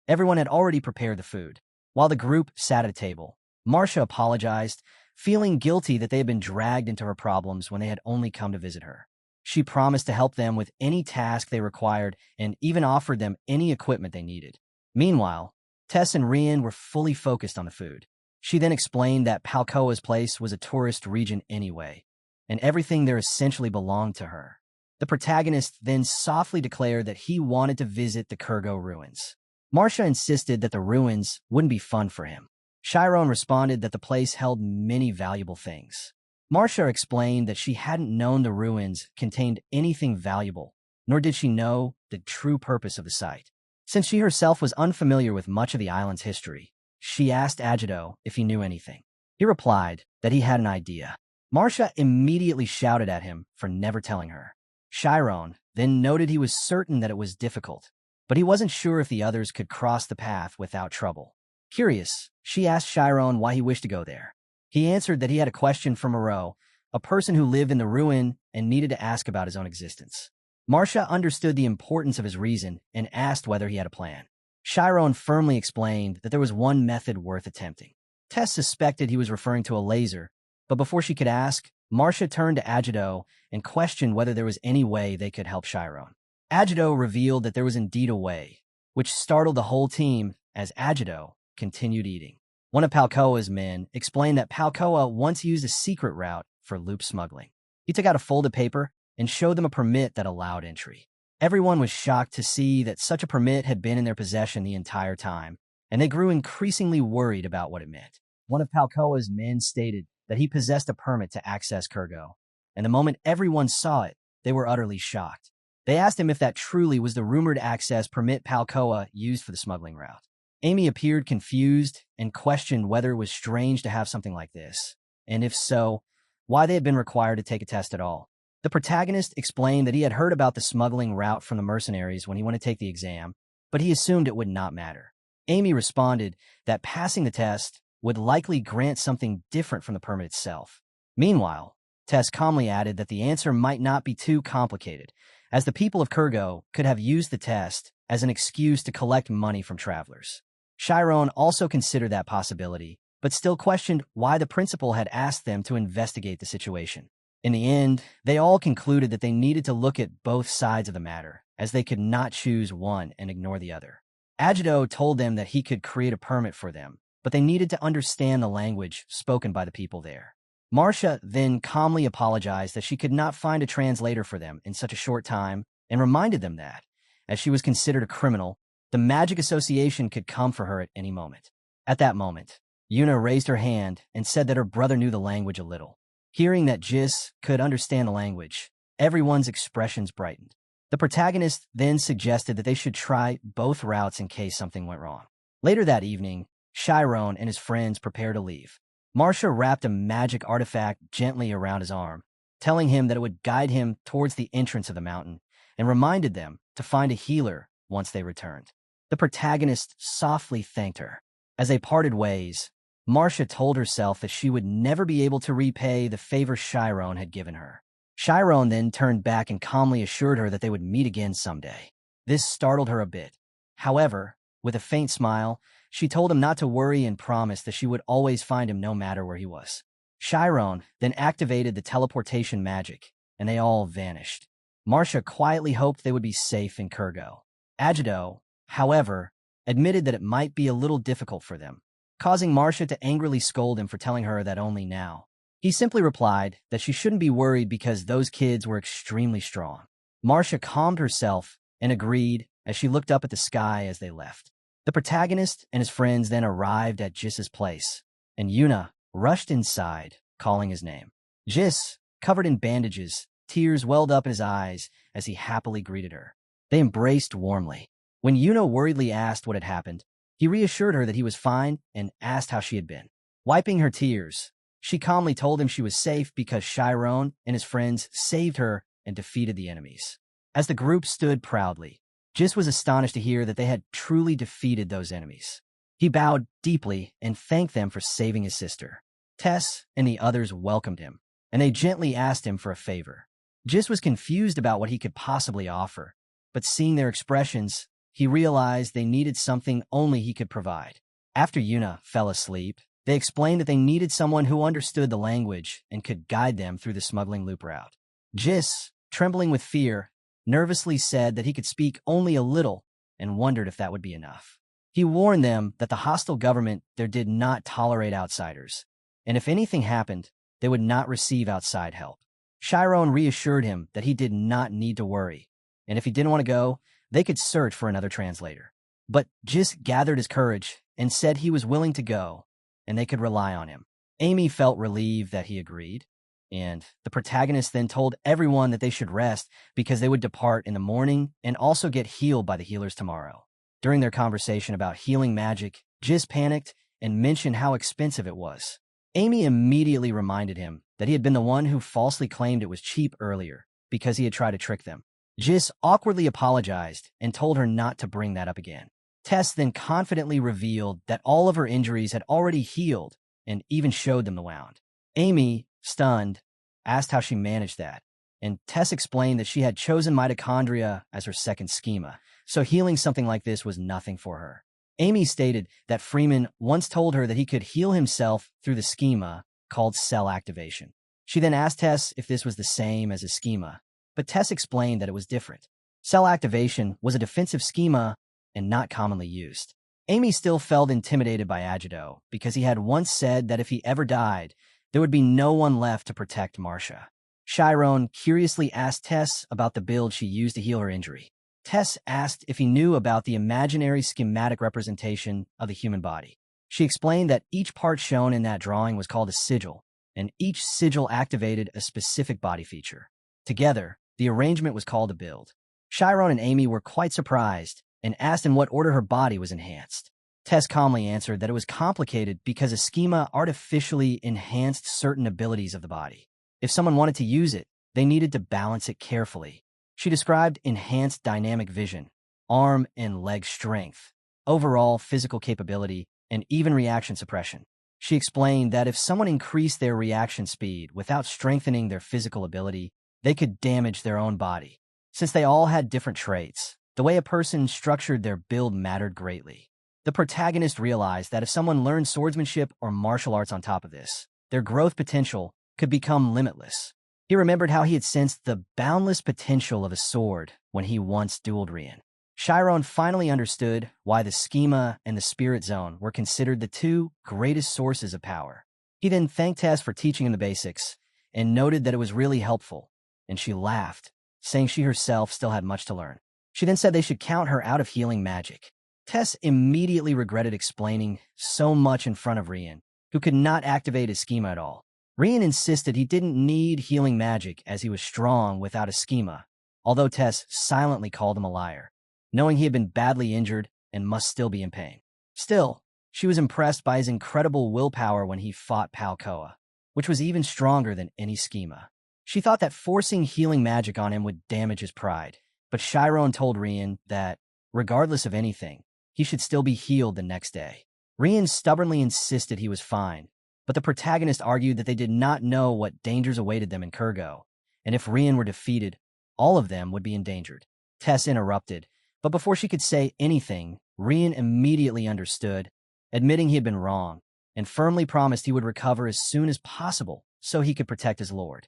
everyone had already prepared the food. While the group sat at a table, Marcia apologized, feeling guilty that they had been dragged into her problems when they had only come to visit her. She promised to help them with any task they required and even offered them any equipment they needed. Meanwhile, Tess and Rian were fully focused on the food. She then explained that Palcoa's place was a tourist region anyway, and everything there essentially belonged to her. The protagonist then softly declared that he wanted to visit the Kurgo ruins. Marcia insisted that the ruins wouldn't be fun for him. Shyron responded that the place held many valuable things. Marcia explained that she hadn't known the ruins contained anything valuable, nor did she know the true purpose of the site. Since she herself was unfamiliar with much of the island's history, she asked Agito if he knew anything. He replied that he had an idea. Marcia immediately shouted at him for never telling her. Shyron then noted he was certain that it was difficult, but he wasn't sure if the others could cross the path without trouble. Curious, she asked Shyron why he wished to go there. He answered that he had a question for Moreau, a person who lived in the ruin and needed to ask about his own existence. Marcia understood the importance of his reason and asked whether he had a plan. Shyron firmly explained that there was one method worth attempting. Tess suspected he was referring to a laser, but before she could ask, Marcia turned to Agito and questioned whether there was any way they could help Shyron. Agito revealed that there was indeed a way, which startled the whole team as Agito continued eating. One of Palcoa's men explained that Palcoa once used a secret route for loop smuggling. He took out a folded paper and showed them a permit that allowed entry. Everyone was shocked to see that such a permit had been in their possession the entire time, and they grew increasingly worried about what it meant. One of Palcoa's men stated that he possessed a permit to access Kurgo, and the moment everyone saw it, they were utterly shocked. They asked him if that truly was the rumored access permit Palcoa used for the smuggling route. Amy appeared confused and questioned whether it was strange to have something like this, and if so, why they had been required to take a test at all. The protagonist explained that he had heard about the smuggling route from the mercenaries when he went to take the exam, but he assumed it would not matter. Amy responded that passing the test would likely grant something different from the permit itself. Meanwhile, Tess calmly added that the answer might not be too complicated, as the people of Kurgo could have used the test as an excuse to collect money from travelers. Shyron also considered that possibility, but still questioned why the principal had asked them to investigate the situation. In the end, they all concluded that they needed to look at both sides of the matter, as they could not choose one and ignore the other. Agito told them that he could create a permit for them, but they needed to understand the language spoken by the people there. Marcia then calmly apologized that she could not find a translator for them in such a short time and reminded them that, as she was considered a criminal, the Magic Association could come for her at any moment. At that moment, Yuna raised her hand and said that her brother knew the language a little. Hearing that Jis could understand the language, everyone's expressions brightened. The protagonist then suggested that they should try both routes in case something went wrong. Later that evening, Shyron and his friends prepared to leave. Marcia wrapped a magic artifact gently around his arm, telling him that it would guide him towards the entrance of the mountain, and reminded them to find a healer once they returned. The protagonist softly thanked her. As they parted ways, Marcia told herself that she would never be able to repay the favor Shyron had given her. Shyron then turned back and calmly assured her that they would meet again someday. This startled her a bit. However, with a faint smile, she told him not to worry and promised that she would always find him no matter where he was. Shyron then activated the teleportation magic, and they all vanished. Marcia quietly hoped they would be safe in Kurgo. Agito, however, admitted that it might be a little difficult for them, causing Marcia to angrily scold him for telling her that only now. He simply replied that she shouldn't be worried because those kids were extremely strong. Marcia calmed herself and agreed as she looked up at the sky as they left. The protagonist and his friends then arrived at Jis's place, and Yuna rushed inside, calling his name. Jis, covered in bandages, tears welled up in his eyes as he happily greeted her. They embraced warmly. When Yuna worriedly asked what had happened, he reassured her that he was fine and asked how she had been. Wiping her tears, she calmly told him she was safe because Shyron and his friends saved her and defeated the enemies. As the group stood proudly, Jis was astonished to hear that they had truly defeated those enemies. He bowed deeply and thanked them for saving his sister. Tess and the others welcomed him, and they gently asked him for a favor. Jis was confused about what he could possibly offer, but seeing their expressions, he realized they needed something only he could provide. After Yuna fell asleep, they explained that they needed someone who understood the language and could guide them through the smuggling loop route. Jis, trembling with fear, nervously said that he could speak only a little and wondered if that would be enough. He warned them that the hostile government there did not tolerate outsiders, and if anything happened, they would not receive outside help. Shyron reassured him that he did not need to worry, and if he didn't want to go, they could search for another translator. But Jis gathered his courage and said he was willing to go, and they could rely on him. Amy felt relieved that he agreed, and the protagonist then told everyone that they should rest because they would depart in the morning and also get healed by the healers tomorrow. During their conversation about healing magic, Jis panicked and mentioned how expensive it was. Amy immediately reminded him that he had been the one who falsely claimed it was cheap earlier because he had tried to trick them. Jis awkwardly apologized and told her not to bring that up again. Tess then confidently revealed that all of her injuries had already healed and even showed them the wound. Amy, stunned, asked how she managed that, and Tess explained that she had chosen mitochondria as her second schema, so healing something like this was nothing for her. Amy stated that Freeman once told her that he could heal himself through the schema called cell activation. She then asked Tess if this was the same as a schema, but Tess explained that it was different. Cell activation was a defensive schema and not commonly used. Amy still felt intimidated by Agito because he had once said that if he ever died, there would be no one left to protect Marcia. Shyron curiously asked Tess about the build she used to heal her injury. Tess asked if he knew about the imaginary schematic representation of the human body. She explained that each part shown in that drawing was called a sigil, and each sigil activated a specific body feature. Together, the arrangement was called a build. Shyron and Amy were quite surprised and asked in what order her body was enhanced. Tess calmly answered that it was complicated because a schema artificially enhanced certain abilities of the body. If someone wanted to use it, they needed to balance it carefully. She described enhanced dynamic vision, arm and leg strength, overall physical capability, and even reaction suppression. She explained that if someone increased their reaction speed without strengthening their physical ability, they could damage their own body. Since they all had different traits, the way a person structured their build mattered greatly. The protagonist realized that if someone learned swordsmanship or martial arts on top of this, their growth potential could become limitless. He remembered how he had sensed the boundless potential of a sword when he once dueled Rian. Shyron finally understood why the schema and the spirit zone were considered the two greatest sources of power. He then thanked Tess for teaching him the basics and noted that it was really helpful, and she laughed, saying she herself still had much to learn. She then said they should count her out of healing magic. Tess immediately regretted explaining so much in front of Rian, who could not activate his schema at all. Rian insisted he didn't need healing magic as he was strong without a schema, although Tess silently called him a liar, knowing he had been badly injured and must still be in pain. Still, she was impressed by his incredible willpower when he fought Palkoa, which was even stronger than any schema. She thought that forcing healing magic on him would damage his pride, but Shyron told Rian that, regardless of anything, he should still be healed the next day. Rian stubbornly insisted he was fine, but the protagonist argued that they did not know what dangers awaited them in Kurgo, and if Rian were defeated, all of them would be endangered. Tess interrupted, but before she could say anything, Rian immediately understood, admitting he had been wrong, and firmly promised he would recover as soon as possible so he could protect his lord.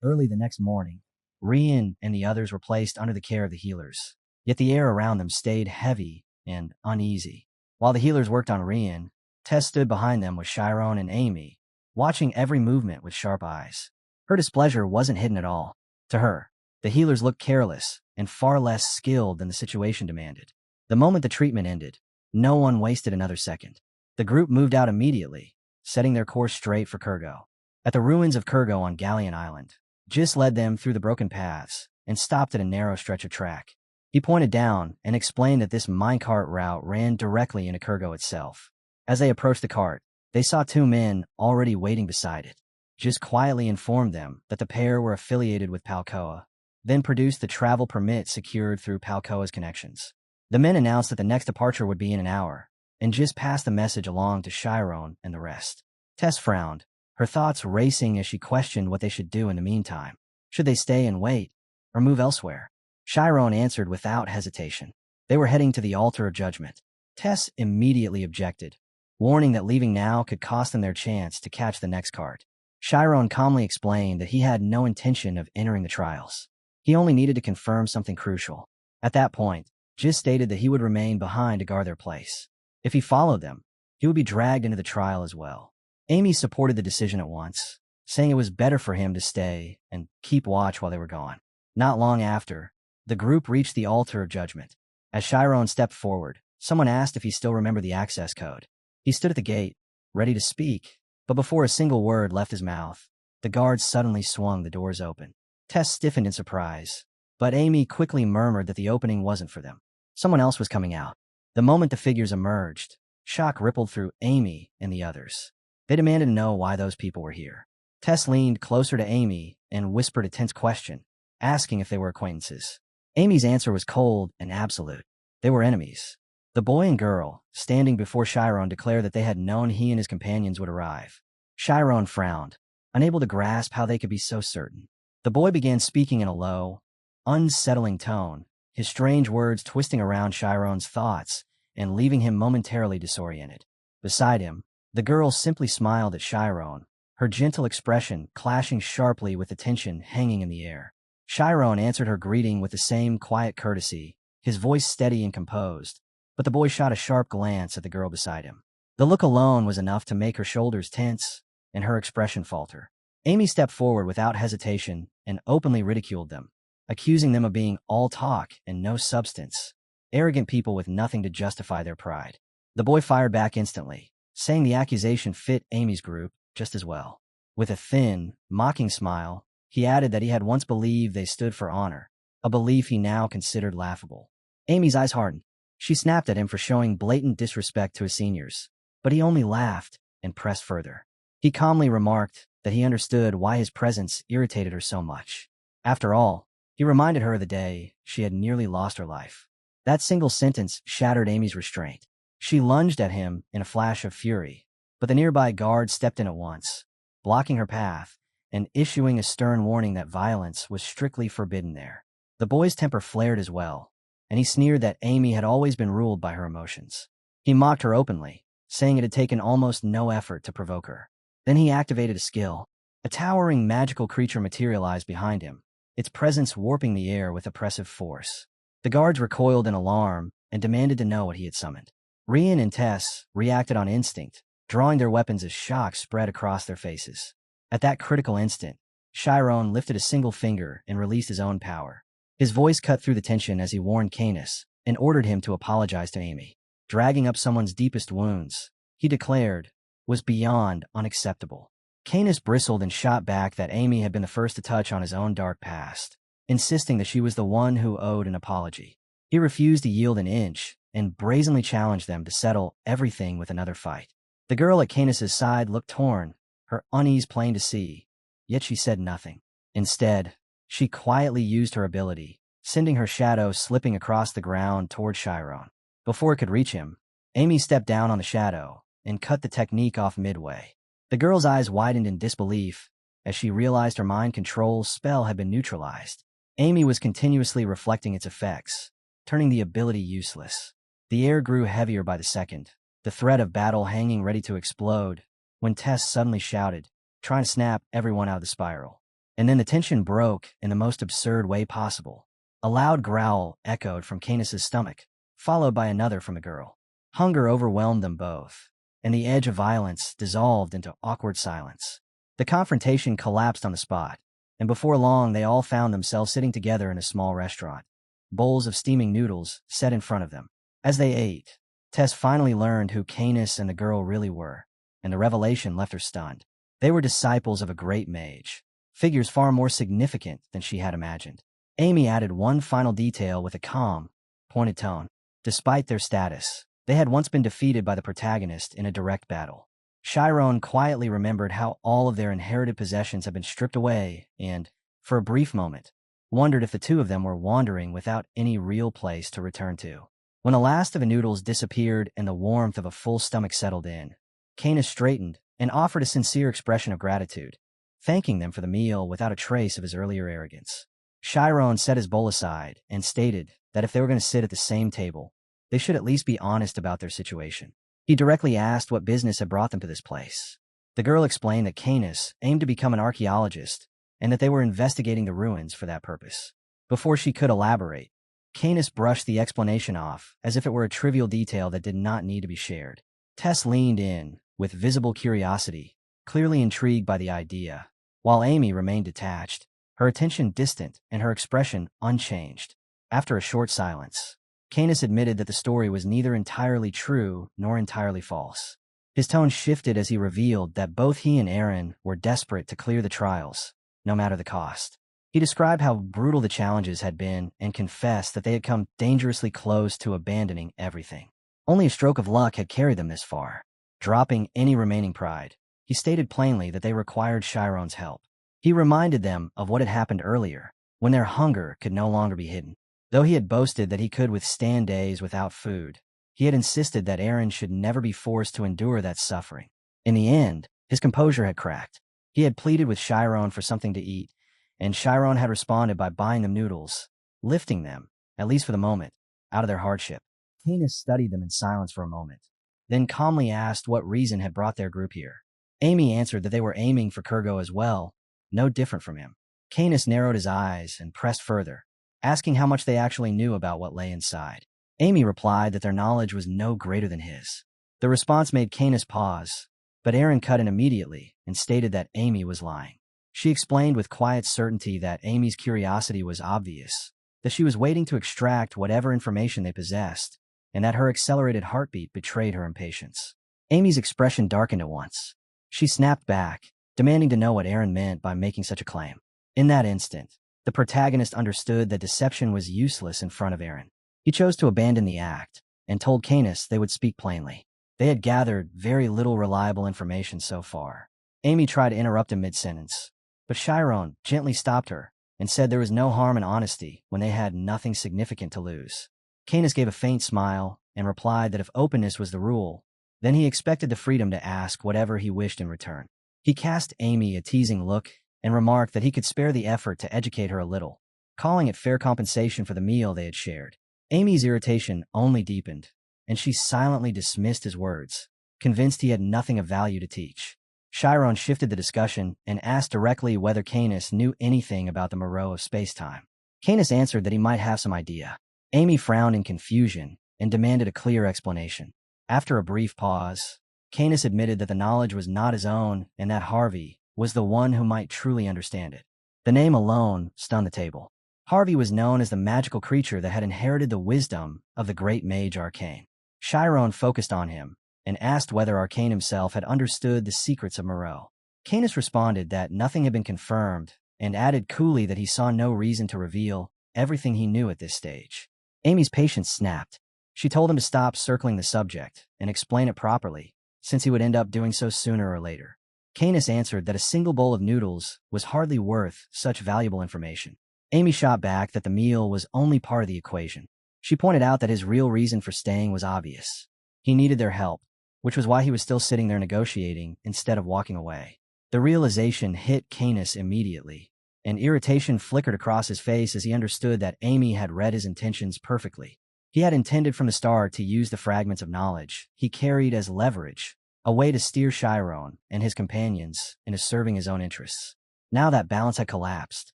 Early the next morning, Rian and the others were placed under the care of the healers, yet the air around them stayed heavy and uneasy. While the healers worked on Rian, Tess stood behind them with Shyron and Amy, watching every movement with sharp eyes. Her displeasure wasn't hidden at all. To her, the healers looked careless and far less skilled than the situation demanded. The moment the treatment ended, no one wasted another second. The group moved out immediately, setting their course straight for Kurgo. At the ruins of Kurgo on Galleon Island, Jis led them through the broken paths and stopped at a narrow stretch of track. He pointed down and explained that this minecart route ran directly into Kurgo itself. As they approached the cart, they saw two men already waiting beside it. Jis quietly informed them that the pair were affiliated with Palkoa, then produced the travel permit secured through Palkoa's connections. The men announced that the next departure would be in an hour, and Jis passed the message along to Shyron and the rest. Tess frowned, her thoughts racing as she questioned what they should do in the meantime. Should they stay and wait, or move elsewhere? Shyron answered without hesitation. They were heading to the altar of judgment. Tess immediately objected, warning that leaving now could cost them their chance to catch the next cart. Shyron calmly explained that he had no intention of entering the trials. He only needed to confirm something crucial. At that point, Jis stated that he would remain behind to guard their place. If he followed them, he would be dragged into the trial as well. Amy supported the decision at once, saying it was better for him to stay and keep watch while they were gone. Not long after, the group reached the altar of judgment. As Shyron stepped forward, someone asked if he still remembered the access code. He stood at the gate, ready to speak, but before a single word left his mouth, the guards suddenly swung the doors open. Tess stiffened in surprise, but Amy quickly murmured that the opening wasn't for them. Someone else was coming out. The moment the figures emerged, shock rippled through Amy and the others. They demanded to know why those people were here. Tess leaned closer to Amy and whispered a tense question, asking if they were acquaintances. Amy's answer was cold and absolute. They were enemies. The boy and girl, standing before Shyron, declared that they had known he and his companions would arrive. Shyron frowned, unable to grasp how they could be so certain. The boy began speaking in a low, unsettling tone, his strange words twisting around Shyron's thoughts and leaving him momentarily disoriented. Beside him, the girl simply smiled at Shyron, her gentle expression clashing sharply with the tension hanging in the air. Shyron answered her greeting with the same quiet courtesy, his voice steady and composed, but the boy shot a sharp glance at the girl beside him. The look alone was enough to make her shoulders tense and her expression falter. Amy stepped forward without hesitation and openly ridiculed them, accusing them of being all talk and no substance, arrogant people with nothing to justify their pride. The boy fired back instantly, saying the accusation fit Amy's group just as well. With a thin, mocking smile, he added that he had once believed they stood for honor, a belief he now considered laughable. Amy's eyes hardened. She snapped at him for showing blatant disrespect to his seniors, but he only laughed and pressed further. He calmly remarked that he understood why his presence irritated her so much. After all, he reminded her of the day she had nearly lost her life. That single sentence shattered Amy's restraint. She lunged at him in a flash of fury, but the nearby guard stepped in at once, blocking her path and issuing a stern warning that violence was strictly forbidden there. The boy's temper flared as well, and he sneered that Amy had always been ruled by her emotions. He mocked her openly, saying it had taken almost no effort to provoke her. Then he activated a skill. A towering magical creature materialized behind him, its presence warping the air with oppressive force. The guards recoiled in alarm and demanded to know what he had summoned. Rian and Tess reacted on instinct, drawing their weapons as shock spread across their faces. At that critical instant, Shyron lifted a single finger and released his own power. His voice cut through the tension as he warned Canis and ordered him to apologize to Amy. Dragging up someone's deepest wounds, he declared, was beyond unacceptable. Canis bristled and shot back that Amy had been the first to touch on his own dark past, insisting that she was the one who owed an apology. He refused to yield an inch and brazenly challenged them to settle everything with another fight. The girl at Canis's side looked torn, her unease plain to see, yet she said nothing. Instead, she quietly used her ability, sending her shadow slipping across the ground toward Shyron. Before it could reach him, Amy stepped down on the shadow and cut the technique off midway. The girl's eyes widened in disbelief as she realized her mind control spell had been neutralized. Amy was continuously reflecting its effects, turning the ability useless. The air grew heavier by the second, the threat of battle hanging ready to explode, when Tess suddenly shouted, trying to snap everyone out of the spiral. And then the tension broke in the most absurd way possible. A loud growl echoed from Canis's stomach, followed by another from the girl. Hunger overwhelmed them both, and the edge of violence dissolved into awkward silence. The confrontation collapsed on the spot, and before long they all found themselves sitting together in a small restaurant, bowls of steaming noodles set in front of them. As they ate, Tess finally learned who Canis and the girl really were, and the revelation left her stunned. They were disciples of a great mage, figures far more significant than she had imagined. Amy added one final detail with a calm, pointed tone. Despite their status, they had once been defeated by the protagonist in a direct battle. Shyron quietly remembered how all of their inherited possessions had been stripped away and, for a brief moment, wondered if the two of them were wandering without any real place to return to. When the last of the noodles disappeared and the warmth of a full stomach settled in, Canis straightened and offered a sincere expression of gratitude, thanking them for the meal without a trace of his earlier arrogance. Shyron set his bowl aside and stated that if they were going to sit at the same table, they should at least be honest about their situation. He directly asked what business had brought them to this place. The girl explained that Canis aimed to become an archaeologist and that they were investigating the ruins for that purpose. Before she could elaborate, Canis brushed the explanation off as if it were a trivial detail that did not need to be shared. Tess leaned in, with visible curiosity, clearly intrigued by the idea, while Amy remained detached, her attention distant and her expression unchanged. After a short silence, Canis admitted that the story was neither entirely true nor entirely false. His tone shifted as he revealed that both he and Aaron were desperate to clear the trials, no matter the cost. He described how brutal the challenges had been and confessed that they had come dangerously close to abandoning everything. Only a stroke of luck had carried them this far. Dropping any remaining pride, he stated plainly that they required Shyron's help. He reminded them of what had happened earlier, when their hunger could no longer be hidden. Though he had boasted that he could withstand days without food, he had insisted that Aaron should never be forced to endure that suffering. In the end, his composure had cracked. He had pleaded with Shyron for something to eat, and Shyron had responded by buying them noodles, lifting them, at least for the moment, out of their hardship. Canis studied them in silence for a moment, then calmly asked what reason had brought their group here. Amy answered that they were aiming for Kurgo as well, no different from him. Canis narrowed his eyes and pressed further, asking how much they actually knew about what lay inside. Amy replied that their knowledge was no greater than his. The response made Canis pause, but Aaron cut in immediately and stated that Amy was lying. She explained with quiet certainty that Amy's curiosity was obvious, that she was waiting to extract whatever information they possessed, and that her accelerated heartbeat betrayed her impatience. Amy's expression darkened at once. She snapped back, demanding to know what Aaron meant by making such a claim. In that instant, the protagonist understood that deception was useless in front of Aaron. He chose to abandon the act, and told Canis they would speak plainly. They had gathered very little reliable information so far. Amy tried to interrupt him mid-sentence, but Shyron gently stopped her and said there was no harm in honesty when they had nothing significant to lose. Canis gave a faint smile and replied that if openness was the rule, then he expected the freedom to ask whatever he wished in return. He cast Amy a teasing look and remarked that he could spare the effort to educate her a little, calling it fair compensation for the meal they had shared. Amy's irritation only deepened, and she silently dismissed his words, convinced he had nothing of value to teach. Shyron shifted the discussion and asked directly whether Canis knew anything about the Moreau of space-time. Canis answered that he might have some idea. Amy frowned in confusion and demanded a clear explanation. After a brief pause, Canis admitted that the knowledge was not his own and that Harvey was the one who might truly understand it. The name alone stunned the table. Harvey was known as the magical creature that had inherited the wisdom of the great mage Arcane. Shyron focused on him and asked whether Arcane himself had understood the secrets of Moreau. Canis responded that nothing had been confirmed and added coolly that he saw no reason to reveal everything he knew at this stage. Amy's patience snapped. She told him to stop circling the subject and explain it properly, since he would end up doing so sooner or later. Canis answered that a single bowl of noodles was hardly worth such valuable information. Amy shot back that the meal was only part of the equation. She pointed out that his real reason for staying was obvious. He needed their help, which was why he was still sitting there negotiating instead of walking away. The realization hit Canis immediately, and irritation flickered across his face as he understood that Amy had read his intentions perfectly. He had intended from the start to use the fragments of knowledge he carried as leverage, a way to steer Shyron and his companions into serving his own interests. Now that balance had collapsed.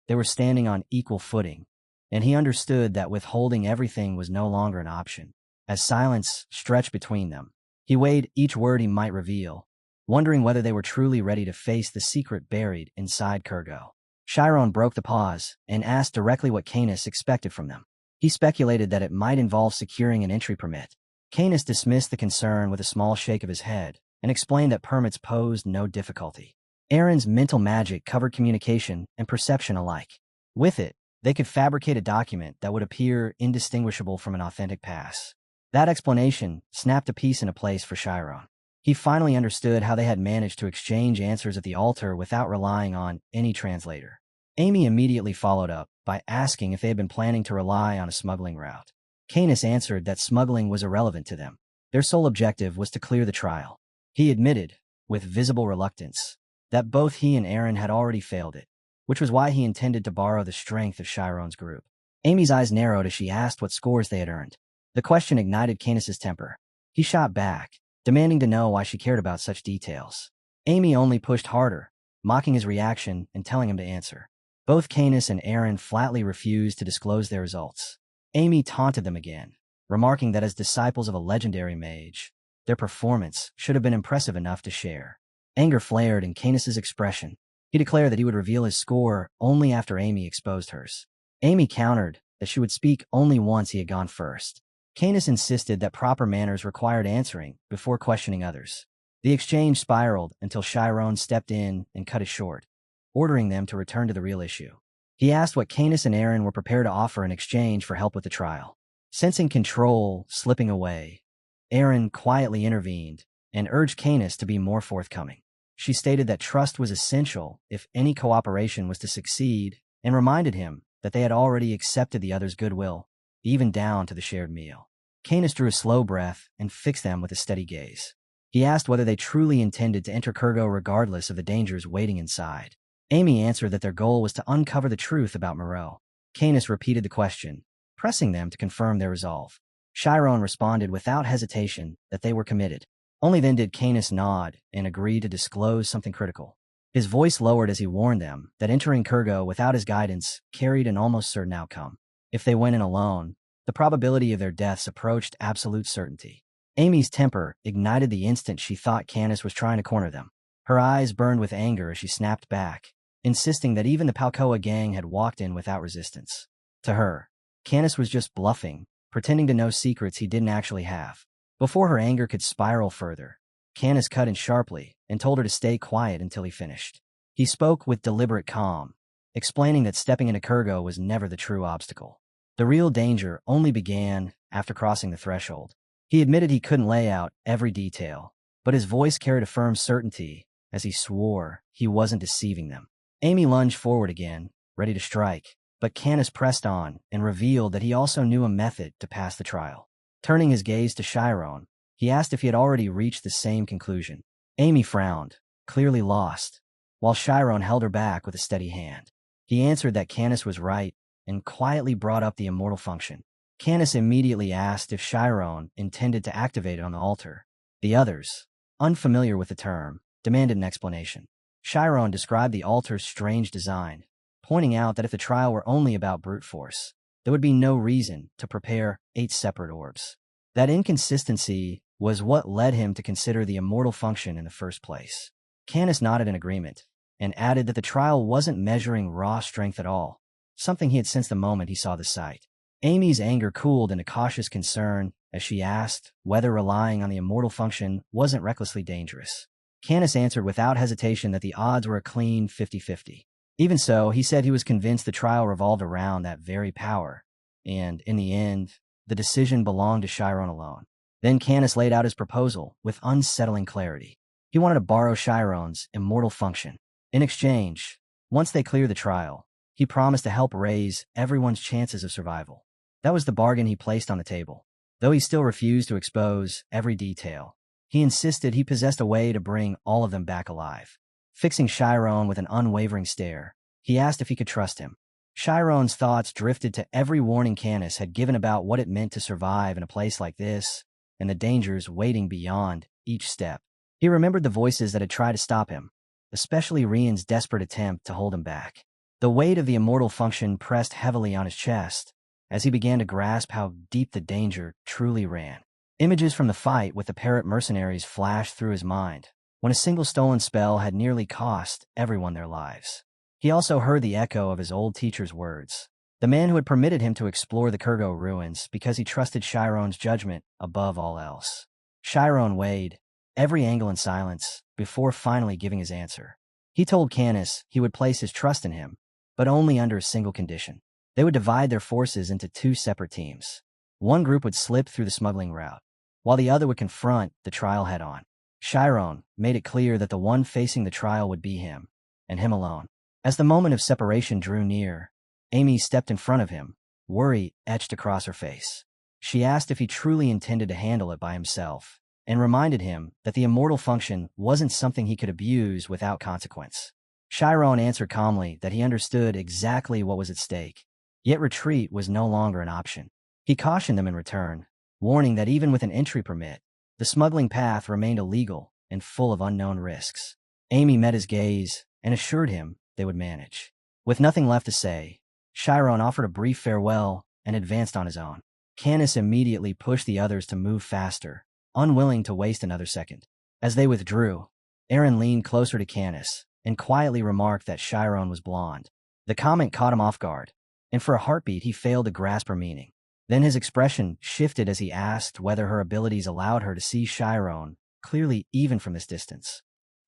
They were standing on equal footing, and he understood that withholding everything was no longer an option. As silence stretched between them, he weighed each word he might reveal, wondering whether they were truly ready to face the secret buried inside Kurgo. Shyron broke the pause and asked directly what Canis expected from them. He speculated that it might involve securing an entry permit. Canis dismissed the concern with a small shake of his head and explained that permits posed no difficulty. Aaron's mental magic covered communication and perception alike. With it, they could fabricate a document that would appear indistinguishable from an authentic pass. That explanation snapped a piece into place for Shyron. He finally understood how they had managed to exchange answers at the altar without relying on any translator. Amy immediately followed up by asking if they had been planning to rely on a smuggling route. Canis answered that smuggling was irrelevant to them. Their sole objective was to clear the trial. He admitted, with visible reluctance, that both he and Aaron had already failed it, which was why he intended to borrow the strength of Shyron's group. Amy's eyes narrowed as she asked what scores they had earned. The question ignited Canis's temper. He shot back, demanding to know why she cared about such details. Amy only pushed harder, mocking his reaction and telling him to answer. Both Canis and Aaron flatly refused to disclose their results. Amy taunted them again, remarking that as disciples of a legendary mage, their performance should have been impressive enough to share. Anger flared in Canis's expression. He declared that he would reveal his score only after Amy exposed hers. Amy countered that she would speak only once he had gone first. Canis insisted that proper manners required answering before questioning others. The exchange spiraled until Shyron stepped in and cut it short, ordering them to return to the real issue. He asked what Canis and Aaron were prepared to offer in exchange for help with the trial. Sensing control slipping away, Aaron quietly intervened and urged Canis to be more forthcoming. She stated that trust was essential if any cooperation was to succeed and reminded him that they had already accepted the other's goodwill, even down to the shared meal. Canis drew a slow breath and fixed them with a steady gaze. He asked whether they truly intended to enter Kurgo regardless of the dangers waiting inside. Amy answered that their goal was to uncover the truth about Moreau. Canis repeated the question, pressing them to confirm their resolve. Shyron responded without hesitation that they were committed. Only then did Canis nod and agree to disclose something critical. His voice lowered as he warned them that entering Kurgo without his guidance carried an almost certain outcome. If they went in alone, the probability of their deaths approached absolute certainty. Amy's temper ignited the instant she thought Canis was trying to corner them. Her eyes burned with anger as she snapped back, insisting that even the Palcoa gang had walked in without resistance. To her, Canis was just bluffing, pretending to know secrets he didn't actually have. Before her anger could spiral further, Canis cut in sharply and told her to stay quiet until he finished. He spoke with deliberate calm, explaining that stepping into Kurgo was never the true obstacle. The real danger only began after crossing the threshold. He admitted he couldn't lay out every detail, but his voice carried a firm certainty as he swore he wasn't deceiving them. Amy lunged forward again, ready to strike, but Canis pressed on and revealed that he also knew a method to pass the trial. Turning his gaze to Shyron, he asked if he had already reached the same conclusion. Amy frowned, clearly lost, while Shyron held her back with a steady hand. He answered that Canis was right and quietly brought up the immortal function. Canis immediately asked if Shyron intended to activate it on the altar. The others, unfamiliar with the term, demanded an explanation. Shyron described the altar's strange design, pointing out that if the trial were only about brute force, there would be no reason to prepare 8 separate orbs. That inconsistency was what led him to consider the immortal function in the first place. Canis nodded in agreement and added that the trial wasn't measuring raw strength at all, something he had sensed the moment he saw the sight. Amy's anger cooled into cautious concern as she asked whether relying on the immortal function wasn't recklessly dangerous. Canis answered without hesitation that the odds were a clean 50-50. Even so, he said he was convinced the trial revolved around that very power, and, in the end, the decision belonged to Shyron alone. Then Canis laid out his proposal with unsettling clarity. He wanted to borrow Shyron's immortal function. In exchange, once they cleared the trial, he promised to help raise everyone's chances of survival. That was the bargain he placed on the table. Though he still refused to expose every detail, he insisted he possessed a way to bring all of them back alive. Fixing Shyron with an unwavering stare, he asked if he could trust him. Shyron's thoughts drifted to every warning Canis had given about what it meant to survive in a place like this, and the dangers waiting beyond each step. He remembered the voices that had tried to stop him, especially Rian's desperate attempt to hold him back. The weight of the immortal function pressed heavily on his chest as he began to grasp how deep the danger truly ran. Images from the fight with the parrot mercenaries flashed through his mind, when a single stolen spell had nearly cost everyone their lives. He also heard the echo of his old teacher's words, the man who had permitted him to explore the Kurgo ruins because he trusted Shyron's judgment above all else. Shyron weighed every angle in silence before finally giving his answer. He told Canis he would place his trust in him, but only under a single condition. They would divide their forces into 2 separate teams. One group would slip through the smuggling route, while the other would confront the trial head-on. Shyron made it clear that the one facing the trial would be him, and him alone. As the moment of separation drew near, Amy stepped in front of him, worry etched across her face. She asked if he truly intended to handle it by himself, and reminded him that the immortal function wasn't something he could abuse without consequence. Shyron answered calmly that he understood exactly what was at stake, yet retreat was no longer an option. He cautioned them in return, warning that even with an entry permit, the smuggling path remained illegal and full of unknown risks. Amy met his gaze and assured him they would manage. With nothing left to say, Shyron offered a brief farewell and advanced on his own. Canis immediately pushed the others to move faster, unwilling to waste another second. As they withdrew, Aaron leaned closer to Canis and quietly remarked that Shyron was blonde. The comment caught him off guard, and for a heartbeat he failed to grasp her meaning. Then his expression shifted as he asked whether her abilities allowed her to see Shyron clearly even from this distance.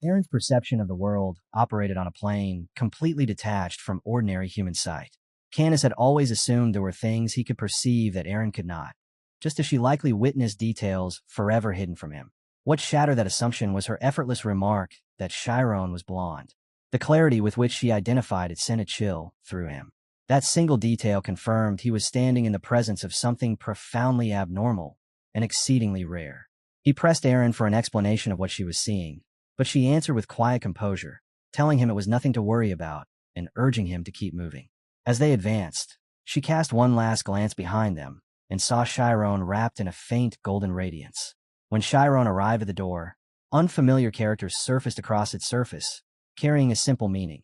Aaron's perception of the world operated on a plane completely detached from ordinary human sight. Canis had always assumed there were things he could perceive that Aaron could not, just as she likely witnessed details forever hidden from him. What shattered that assumption was her effortless remark that Shyron was blonde. The clarity with which she identified it sent a chill through him. That single detail confirmed he was standing in the presence of something profoundly abnormal and exceedingly rare. He pressed Aaron for an explanation of what she was seeing, but she answered with quiet composure, telling him it was nothing to worry about and urging him to keep moving. As they advanced, she cast one last glance behind them and saw Shyron wrapped in a faint golden radiance. When Shyron arrived at the door, unfamiliar characters surfaced across its surface, carrying a simple meaning.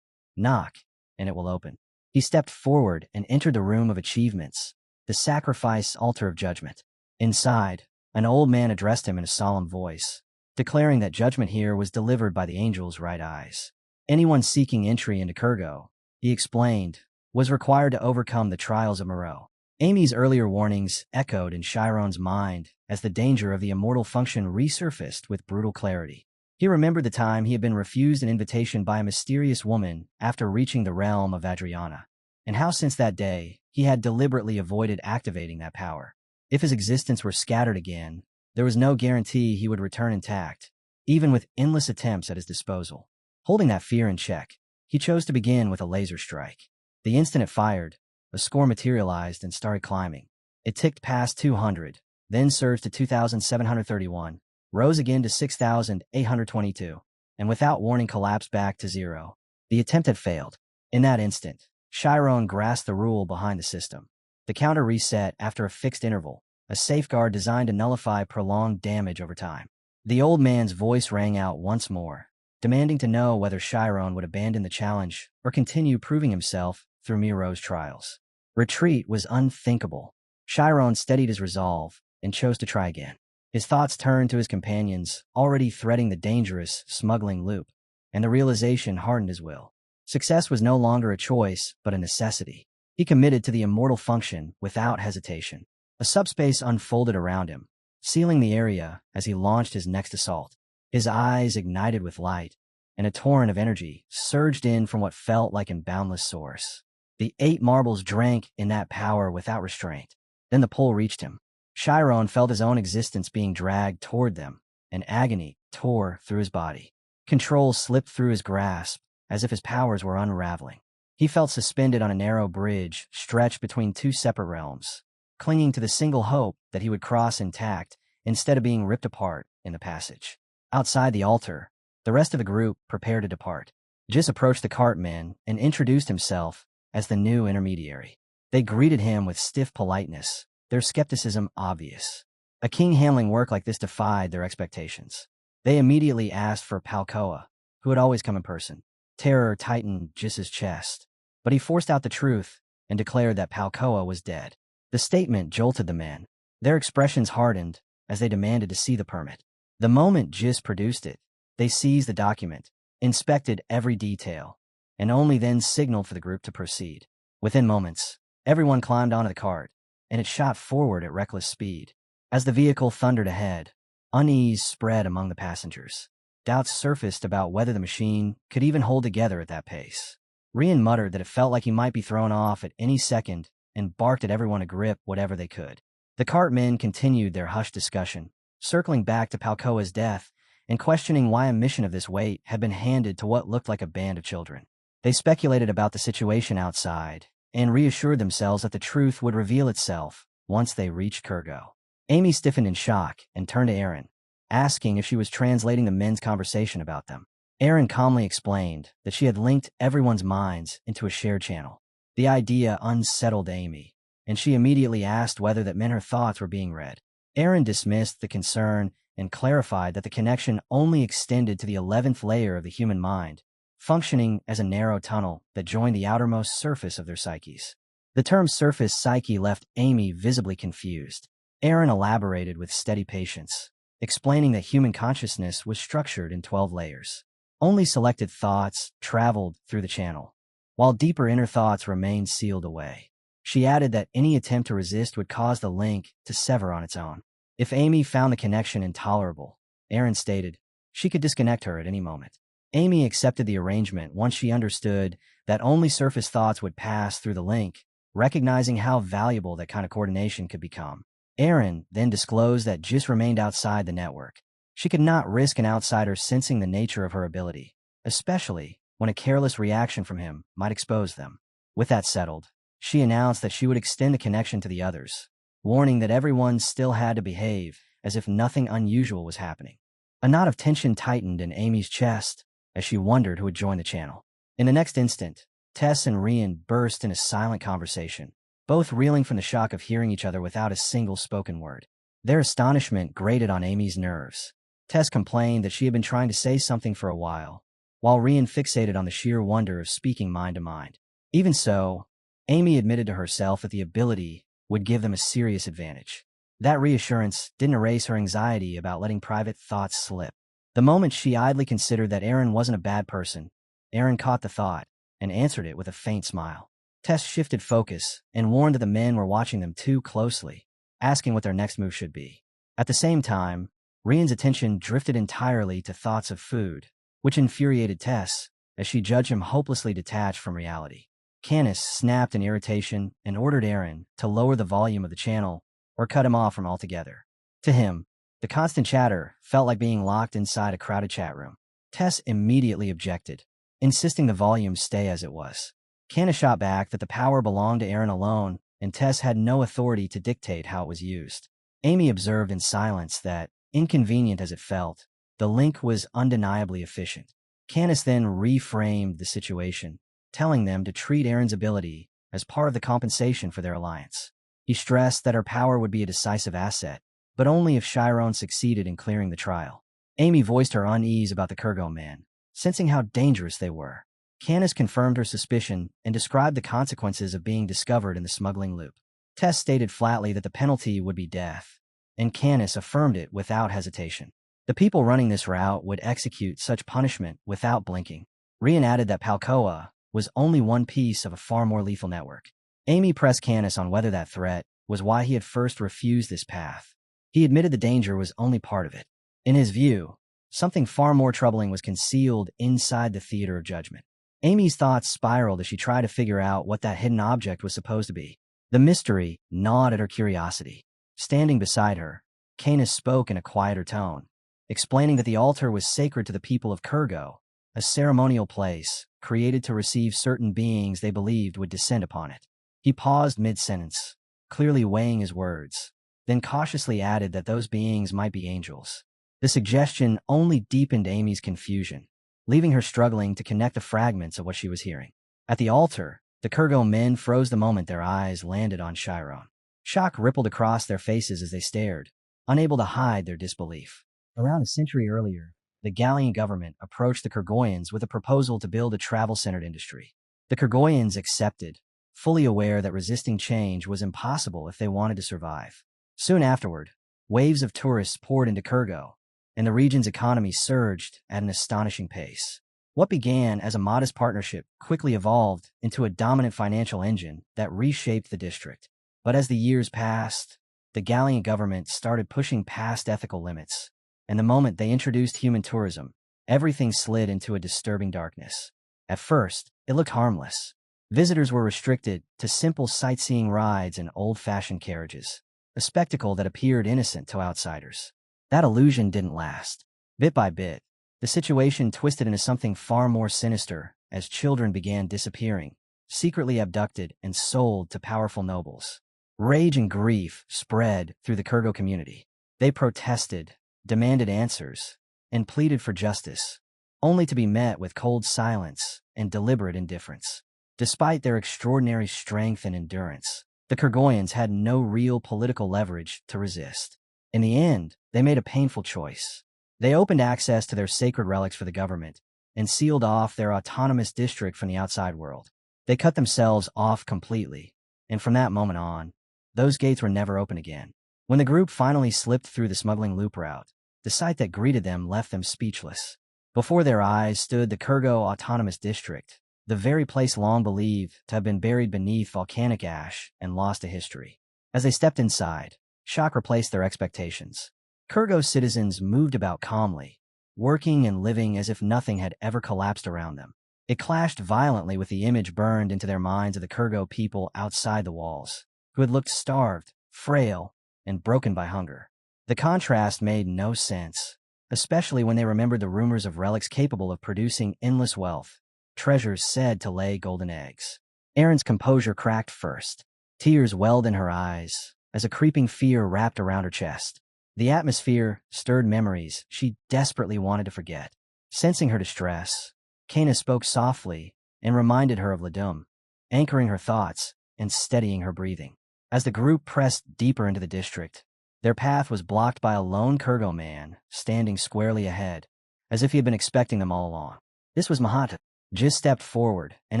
Knock, and it will open. He stepped forward and entered the room of achievements, the sacrifice altar of judgment. Inside, an old man addressed him in a solemn voice, declaring that judgment here was delivered by the angel's right eyes. Anyone seeking entry into Kurgo, he explained, was required to overcome the trials of Moreau. Amy's earlier warnings echoed in Shyron's mind as the danger of the immortal function resurfaced with brutal clarity. He remembered the time he had been refused an invitation by a mysterious woman after reaching the realm of Adriana, and how since that day he had deliberately avoided activating that power. If his existence were scattered again, there was no guarantee he would return intact, even with endless attempts at his disposal. Holding that fear in check, he chose to begin with a laser strike. The instant it fired, a score materialized and started climbing. It ticked past 200, then surged to 2,731, rose again to 6,822, and without warning collapsed back to 0. The attempt had failed. In that instant, Shyron grasped the rule behind the system. The counter reset after a fixed interval, a safeguard designed to nullify prolonged damage over time. The old man's voice rang out once more, demanding to know whether Shyron would abandon the challenge or continue proving himself through Miro's trials. Retreat was unthinkable. Shyron steadied his resolve and chose to try again. His thoughts turned to his companions, already threading the dangerous, smuggling loop, and the realization hardened his will. Success was no longer a choice, but a necessity. He committed to the immortal function without hesitation. A subspace unfolded around him, sealing the area as he launched his next assault. His eyes ignited with light, and a torrent of energy surged in from what felt like a boundless source. The 8 marbles drank in that power without restraint. Then the pull reached him. Shyron felt his own existence being dragged toward them, and agony tore through his body. Control slipped through his grasp, as if his powers were unraveling. He felt suspended on a narrow bridge stretched between 2 separate realms, clinging to the single hope that he would cross intact instead of being ripped apart in the passage. Outside the altar, the rest of the group prepared to depart. Jis approached the cartmen and introduced himself as the new intermediary. They greeted him with stiff politeness, their skepticism obvious. A king handling work like this defied their expectations. They immediately asked for Palkoa, who had always come in person. Terror tightened Jis's chest, but he forced out the truth and declared that Palkoa was dead. The statement jolted the men. Their expressions hardened as they demanded to see the permit. The moment Jis produced it, they seized the document, inspected every detail, and only then signaled for the group to proceed. Within moments, everyone climbed onto the cart, and it shot forward at reckless speed. As the vehicle thundered ahead, unease spread among the passengers. Doubts surfaced about whether the machine could even hold together at that pace. Rian muttered that it felt like he might be thrown off at any second and barked at everyone to grip whatever they could. The cartmen continued their hushed discussion, circling back to Palkoa's death and questioning why a mission of this weight had been handed to what looked like a band of children. They speculated about the situation outside and reassured themselves that the truth would reveal itself once they reached Kurgo. Amy stiffened in shock and turned to Aaron, asking if she was translating the men's conversation about them. Aaron calmly explained that she had linked everyone's minds into a shared channel. The idea unsettled Amy, and she immediately asked whether that meant her thoughts were being read. Aaron dismissed the concern and clarified that the connection only extended to the 11th layer of the human mind, functioning as a narrow tunnel that joined the outermost surface of their psyches. The term surface psyche left Amy visibly confused. Aaron elaborated with steady patience. explaining that human consciousness was structured in 12 layers. Only selected thoughts traveled through the channel, while deeper inner thoughts remained sealed away. She added that any attempt to resist would cause the link to sever on its own. If Amy found the connection intolerable, Aaron stated, she could disconnect her at any moment. Amy accepted the arrangement once she understood that only surface thoughts would pass through the link, recognizing how valuable that kind of coordination could become. Aaron then disclosed that Jis remained outside the network. She could not risk an outsider sensing the nature of her ability, especially when a careless reaction from him might expose them. With that settled, she announced that she would extend the connection to the others, warning that everyone still had to behave as if nothing unusual was happening. A knot of tension tightened in Amy's chest as she wondered who would join the channel. In the next instant, Tess and Rian burst into silent conversation, both reeling from the shock of hearing each other without a single spoken word. Their astonishment grated on Amy's nerves. Tess complained that she had been trying to say something for a while Rian fixated on the sheer wonder of speaking mind to mind. Even so, Amy admitted to herself that the ability would give them a serious advantage. That reassurance didn't erase her anxiety about letting private thoughts slip. The moment she idly considered that Aaron wasn't a bad person, Aaron caught the thought and answered it with a faint smile. Tess shifted focus and warned that the men were watching them too closely, asking what their next move should be. At the same time, Rian's attention drifted entirely to thoughts of food, which infuriated Tess as she judged him hopelessly detached from reality. Canis snapped in irritation and ordered Aaron to lower the volume of the channel or cut him off from altogether. To him, the constant chatter felt like being locked inside a crowded chat room. Tess immediately objected, insisting the volume stay as it was. Canis shot back that the power belonged to Aaron alone, and Tess had no authority to dictate how it was used. Amy observed in silence that, inconvenient as it felt, the link was undeniably efficient. Canis then reframed the situation, telling them to treat Aaron's ability as part of the compensation for their alliance. He stressed that her power would be a decisive asset, but only if Shyron succeeded in clearing the trial. Amy voiced her unease about the Kurgo men, sensing how dangerous they were. Canis confirmed her suspicion and described the consequences of being discovered in the smuggling loop. Tess stated flatly that the penalty would be death, and Canis affirmed it without hesitation. The people running this route would execute such punishment without blinking. Rian added that Palcoa was only one piece of a far more lethal network. Amy pressed Canis on whether that threat was why he had first refused this path. He admitted the danger was only part of it. In his view, something far more troubling was concealed inside the theater of judgment. Amy's thoughts spiraled as she tried to figure out what that hidden object was supposed to be. The mystery gnawed at her curiosity. Standing beside her, Canis spoke in a quieter tone, explaining that the altar was sacred to the people of Kurgo, a ceremonial place created to receive certain beings they believed would descend upon it. He paused mid-sentence, clearly weighing his words, then cautiously added that those beings might be angels. The suggestion only deepened Amy's confusion, leaving her struggling to connect the fragments of what she was hearing. At the altar, the Kurgo men froze the moment their eyes landed on Shyron. Shock rippled across their faces as they stared, unable to hide their disbelief. Around a century earlier, the Gallian government approached the Kurgoyans with a proposal to build a travel-centered industry. The Kurgoyans accepted, fully aware that resisting change was impossible if they wanted to survive. Soon afterward, waves of tourists poured into Kurgo, and the region's economy surged at an astonishing pace. What began as a modest partnership quickly evolved into a dominant financial engine that reshaped the district. But as the years passed, the Gallian government started pushing past ethical limits, and the moment they introduced human tourism, everything slid into a disturbing darkness. At first, it looked harmless. Visitors were restricted to simple sightseeing rides and old-fashioned carriages, a spectacle that appeared innocent to outsiders. That illusion didn't last. Bit by bit, the situation twisted into something far more sinister as children began disappearing, secretly abducted and sold to powerful nobles. Rage and grief spread through the Kurgo community. They protested, demanded answers, and pleaded for justice, only to be met with cold silence and deliberate indifference. Despite their extraordinary strength and endurance, the Kurgoyans had no real political leverage to resist. In the end, they made a painful choice. They opened access to their sacred relics for the government and sealed off their autonomous district from the outside world. They cut themselves off completely, and from that moment on, those gates were never open again. When the group finally slipped through the smuggling loop route, the sight that greeted them left them speechless. Before their eyes stood the Kurgo Autonomous District, the very place long believed to have been buried beneath volcanic ash and lost to history. As they stepped inside, shock replaced their expectations. Kurgo's citizens moved about calmly, working and living as if nothing had ever collapsed around them. It clashed violently with the image burned into their minds of the Kurgo people outside the walls, who had looked starved, frail, and broken by hunger. The contrast made no sense, especially when they remembered the rumors of relics capable of producing endless wealth, treasures said to lay golden eggs. Erin's composure cracked first. Tears welled in her eyes as a creeping fear wrapped around her chest. The atmosphere stirred memories she desperately wanted to forget. Sensing her distress, Kana spoke softly and reminded her of Ladum, anchoring her thoughts and steadying her breathing. As the group pressed deeper into the district, their path was blocked by a lone Kurgo man standing squarely ahead, as if he had been expecting them all along. This was Mahatu. Just stepped forward and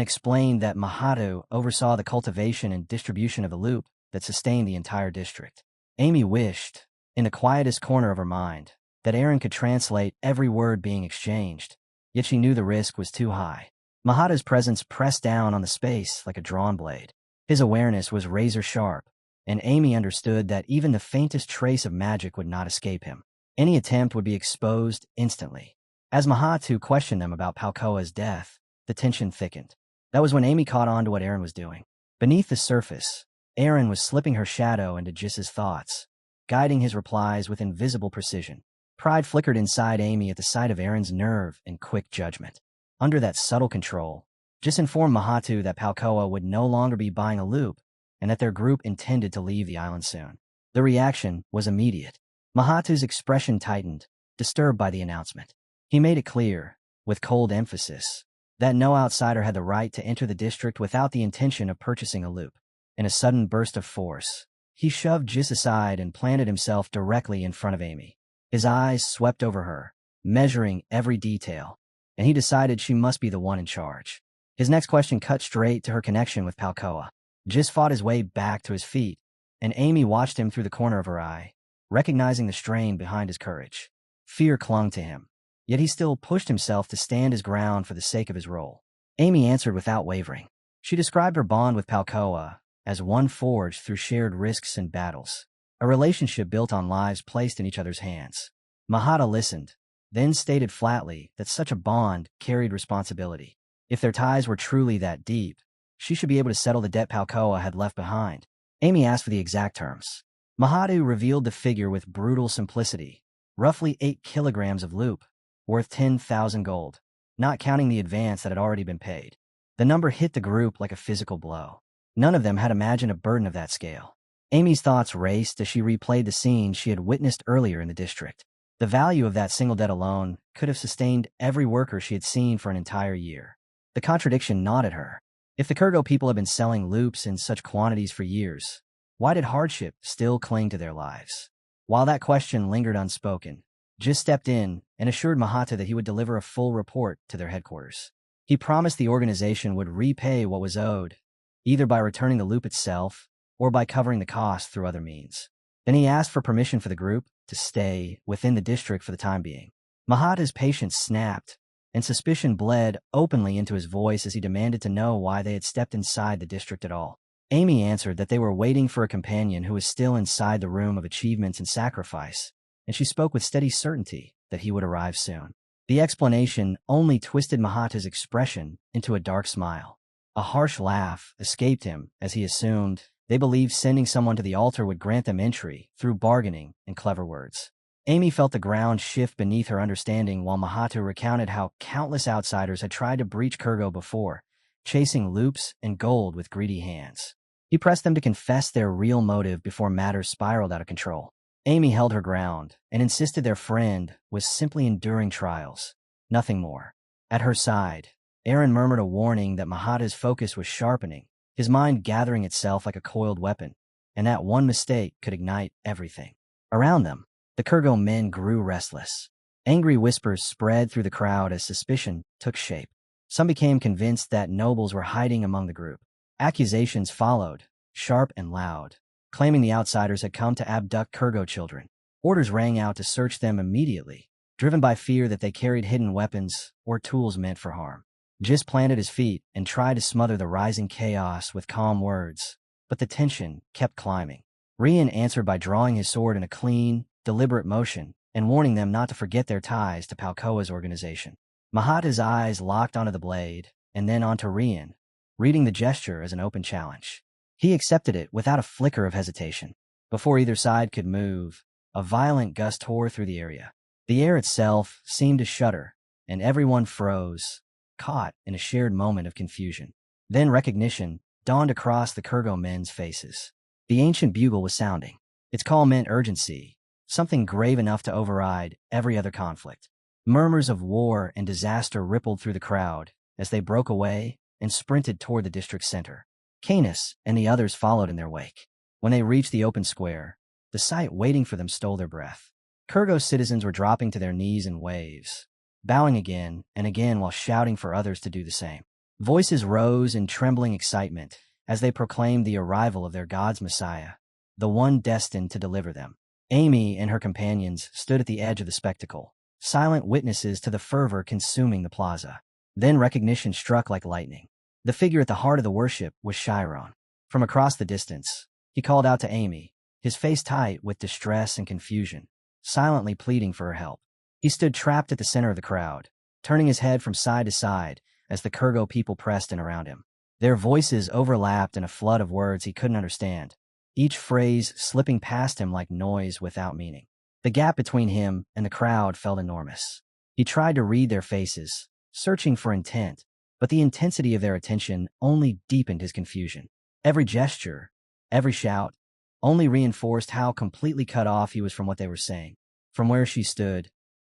explained that Mahatu oversaw the cultivation and distribution of the loop that sustained the entire district. Amy wished, in the quietest corner of her mind, that Erin could translate every word being exchanged, yet she knew the risk was too high. Mahatu's presence pressed down on the space like a drawn blade. His awareness was razor-sharp, and Amy understood that even the faintest trace of magic would not escape him. Any attempt would be exposed instantly. As Mahatu questioned them about Palkoa's death, the tension thickened. That was when Amy caught on to what Erin was doing. Beneath the surface, Erin was slipping her shadow into Jiss's thoughts, guiding his replies with invisible precision. Pride flickered inside Amy at the sight of Erin's nerve and quick judgment. Under that subtle control, Jiss informed Mahatu that Palkoa would no longer be buying a loop and that their group intended to leave the island soon. The reaction was immediate. Mahatu's expression tightened, disturbed by the announcement. He made it clear, with cold emphasis, that no outsider had the right to enter the district without the intention of purchasing a loop. In a sudden burst of force, he shoved Jiss aside and planted himself directly in front of Amy. His eyes swept over her, measuring every detail, and he decided she must be the one in charge. His next question cut straight to her connection with Palkoa. Jiss fought his way back to his feet, and Amy watched him through the corner of her eye, recognizing the strain behind his courage. Fear clung to him, yet he still pushed himself to stand his ground for the sake of his role. Amy answered without wavering. She described her bond with Palkoa as one forged through shared risks and battles, a relationship built on lives placed in each other's hands. Mahata listened, then stated flatly that such a bond carried responsibility. If their ties were truly that deep, she should be able to settle the debt Palkoa had left behind. Amy asked for the exact terms. Mahatu revealed the figure with brutal simplicity, roughly 8 kilograms of loop, worth 10,000 gold, not counting the advance that had already been paid. The number hit the group like a physical blow. None of them had imagined a burden of that scale. Amy's thoughts raced as she replayed the scene she had witnessed earlier in the district. The value of that single debt alone could have sustained every worker she had seen for an entire year. The contradiction gnawed at her. If the Kurgo people had been selling loops in such quantities for years, why did hardship still cling to their lives? While that question lingered unspoken, Jiss stepped in and assured Mahata that he would deliver a full report to their headquarters. He promised the organization would repay what was owed, either by returning the loop itself or by covering the cost through other means. Then he asked for permission for the group to stay within the district for the time being. Mahata's patience snapped, and suspicion bled openly into his voice as he demanded to know why they had stepped inside the district at all. Amy answered that they were waiting for a companion who was still inside the room of achievements and sacrifice, and she spoke with steady certainty that he would arrive soon. The explanation only twisted Mahata's expression into a dark smile. A harsh laugh escaped him as he assumed they believed sending someone to the altar would grant them entry through bargaining and clever words. Amy felt the ground shift beneath her understanding while Mahatu recounted how countless outsiders had tried to breach Kurgo before, chasing loops and gold with greedy hands. He pressed them to confess their real motive before matters spiraled out of control. Amy held her ground and insisted their friend was simply enduring trials, nothing more. At her side, Erin murmured a warning that Mahata's focus was sharpening, his mind gathering itself like a coiled weapon, and that one mistake could ignite everything. Around them, the Kurgo men grew restless. Angry whispers spread through the crowd as suspicion took shape. Some became convinced that nobles were hiding among the group. Accusations followed, sharp and loud, claiming the outsiders had come to abduct Kurgo children. Orders rang out to search them immediately, driven by fear that they carried hidden weapons or tools meant for harm. Jis planted his feet and tried to smother the rising chaos with calm words, but the tension kept climbing. Rian answered by drawing his sword in a clean, deliberate motion and warning them not to forget their ties to Palkoa's organization. Mahata's eyes locked onto the blade and then onto Rian, reading the gesture as an open challenge. He accepted it without a flicker of hesitation. Before either side could move, a violent gust tore through the area. The air itself seemed to shudder, and everyone froze, caught in a shared moment of confusion. Then recognition dawned across the Kurgo men's faces. The ancient bugle was sounding. Its call meant urgency, something grave enough to override every other conflict. Murmurs of war and disaster rippled through the crowd as they broke away and sprinted toward the district center. Canis and the others followed in their wake. When they reached the open square, the sight waiting for them stole their breath. Kurgo's citizens were dropping to their knees in waves, bowing again and again while shouting for others to do the same. Voices rose in trembling excitement as they proclaimed the arrival of their god's Messiah, the one destined to deliver them. Amy and her companions stood at the edge of the spectacle, silent witnesses to the fervor consuming the plaza. Then recognition struck like lightning. The figure at the heart of the worship was Shyron. From across the distance, he called out to Amy, his face tight with distress and confusion, silently pleading for her help. He stood trapped at the center of the crowd, turning his head from side to side as the Kurgo people pressed in around him. Their voices overlapped in a flood of words he couldn't understand, each phrase slipping past him like noise without meaning. The gap between him and the crowd felt enormous. He tried to read their faces, searching for intent, but the intensity of their attention only deepened his confusion. Every gesture, every shout, only reinforced how completely cut off he was from what they were saying. From where she stood,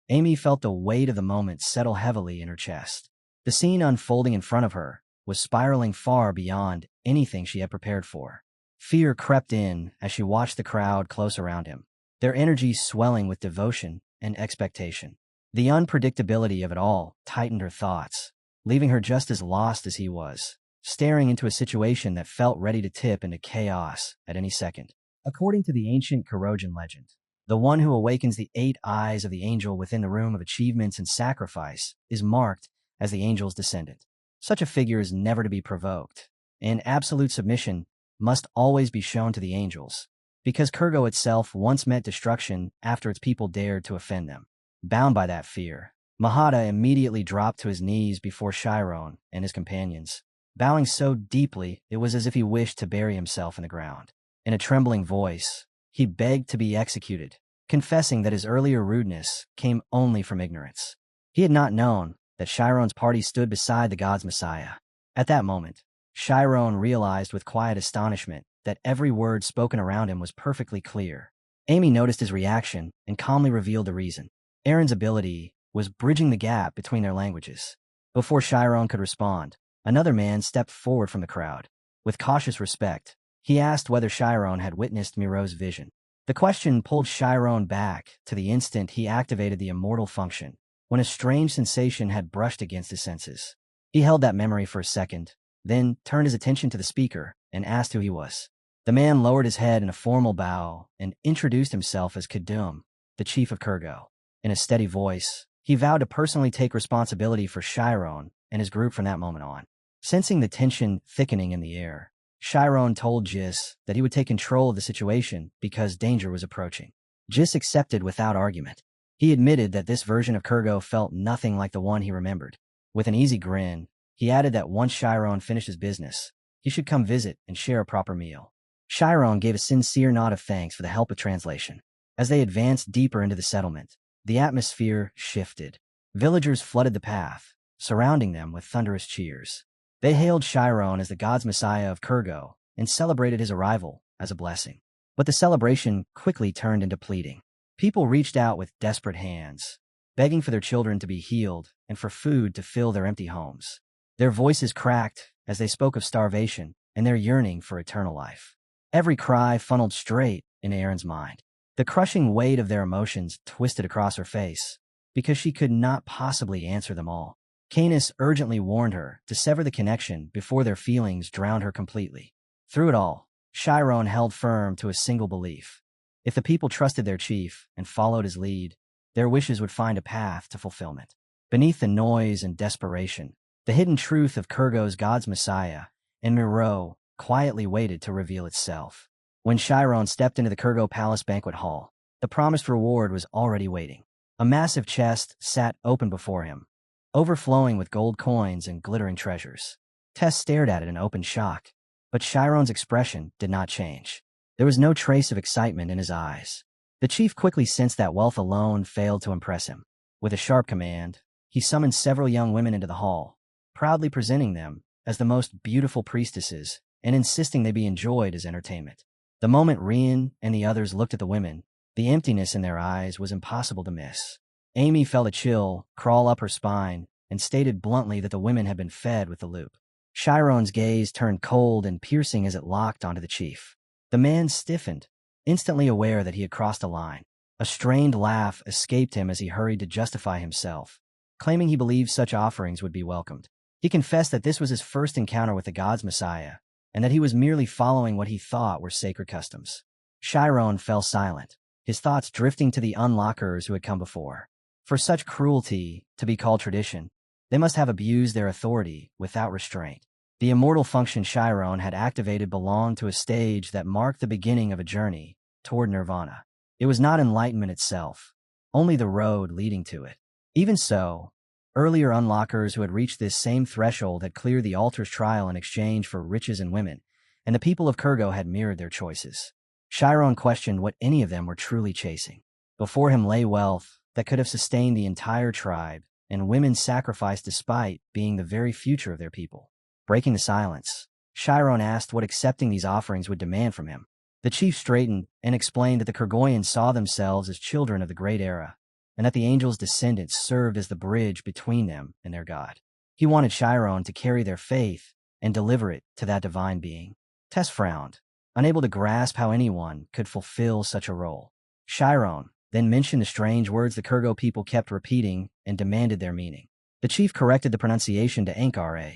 Amy felt the weight of the moment settle heavily in her chest. The scene unfolding in front of her was spiraling far beyond anything she had prepared for. Fear crept in as she watched the crowd close around him, their energy swelling with devotion and expectation. The unpredictability of it all tightened her thoughts, leaving her just as lost as he was, staring into a situation that felt ready to tip into chaos at any second. According to the ancient Kurogen legend, the one who awakens the 8 eyes of the angel within the room of achievements and sacrifice is marked as the angel's descendant. Such a figure is never to be provoked, and absolute submission must always be shown to the angels, because Kurgo itself once met destruction after its people dared to offend them. Bound by that fear, Mahata immediately dropped to his knees before Shyron and his companions, bowing so deeply it was as if he wished to bury himself in the ground. In a trembling voice, he begged to be executed, confessing that his earlier rudeness came only from ignorance. He had not known that Shyron's party stood beside the god's Messiah. At that moment, Shyron realized with quiet astonishment that every word spoken around him was perfectly clear. Amy noticed his reaction and calmly revealed the reason. Aaron's ability was bridging the gap between their languages. Before Shyron could respond, another man stepped forward from the crowd. With cautious respect, he asked whether Shyron had witnessed Miro's vision. The question pulled Shyron back to the instant he activated the immortal function, when a strange sensation had brushed against his senses. He held that memory for a second, then turned his attention to the speaker and asked who he was. The man lowered his head in a formal bow and introduced himself as Kadum, the chief of Kurgo. In a steady voice, he vowed to personally take responsibility for Shyron and his group from that moment on. Sensing the tension thickening in the air, Shyron told Jis that he would take control of the situation because danger was approaching. Jis accepted without argument. He admitted that this version of Kurgo felt nothing like the one he remembered. With an easy grin, he added that once Shyron finished his business, he should come visit and share a proper meal. Shyron gave a sincere nod of thanks for the help with translation. As they advanced deeper into the settlement, the atmosphere shifted. Villagers flooded the path, surrounding them with thunderous cheers. They hailed Shyron as the god's Messiah of Kurgo and celebrated his arrival as a blessing. But the celebration quickly turned into pleading. People reached out with desperate hands, begging for their children to be healed and for food to fill their empty homes. Their voices cracked as they spoke of starvation and their yearning for eternal life. Every cry funneled straight into Aaron's mind. The crushing weight of their emotions twisted across her face, because she could not possibly answer them all. Canis urgently warned her to sever the connection before their feelings drowned her completely. Through it all, Shyron held firm to a single belief. If the people trusted their chief and followed his lead, their wishes would find a path to fulfillment. Beneath the noise and desperation, the hidden truth of Kurgo's God's Messiah and Miro quietly waited to reveal itself. When Shyron stepped into the Kurgo Palace banquet hall, the promised reward was already waiting. A massive chest sat open before him, overflowing with gold coins and glittering treasures. Tess stared at it in open shock, but Shyron's expression did not change. There was no trace of excitement in his eyes. The chief quickly sensed that wealth alone failed to impress him. With a sharp command, he summoned several young women into the hall, proudly presenting them as the most beautiful priestesses and insisting they be enjoyed as entertainment. The moment Rian and the others looked at the women, the emptiness in their eyes was impossible to miss. Amy felt a chill crawl up her spine and stated bluntly that the women had been fed with the loop. Shyron's gaze turned cold and piercing as it locked onto the chief. The man stiffened, instantly aware that he had crossed a line. A strained laugh escaped him as he hurried to justify himself, claiming he believed such offerings would be welcomed. He confessed that this was his first encounter with the God's Messiah, and that he was merely following what he thought were sacred customs. Shyron fell silent, his thoughts drifting to the unlockers who had come before. For such cruelty to be called tradition, they must have abused their authority without restraint. The immortal function Shyron had activated belonged to a stage that marked the beginning of a journey toward nirvana. It was not enlightenment itself, only the road leading to it. Even so, earlier unlockers who had reached this same threshold had cleared the altar's trial in exchange for riches and women, and the people of Kurgo had mirrored their choices. Shyron questioned what any of them were truly chasing. Before him lay wealth that could have sustained the entire tribe, and women sacrificed despite being the very future of their people. Breaking the silence, Shyron asked what accepting these offerings would demand from him. The chief straightened and explained that the Kurgoyans saw themselves as children of the Great Era, and that the angels' descendants served as the bridge between them and their god. He wanted Shyron to carry their faith and deliver it to that divine being. Tess frowned, unable to grasp how anyone could fulfill such a role. Shyron then mentioned the strange words the Kurgo people kept repeating and demanded their meaning. The chief corrected the pronunciation to Ankh-Ra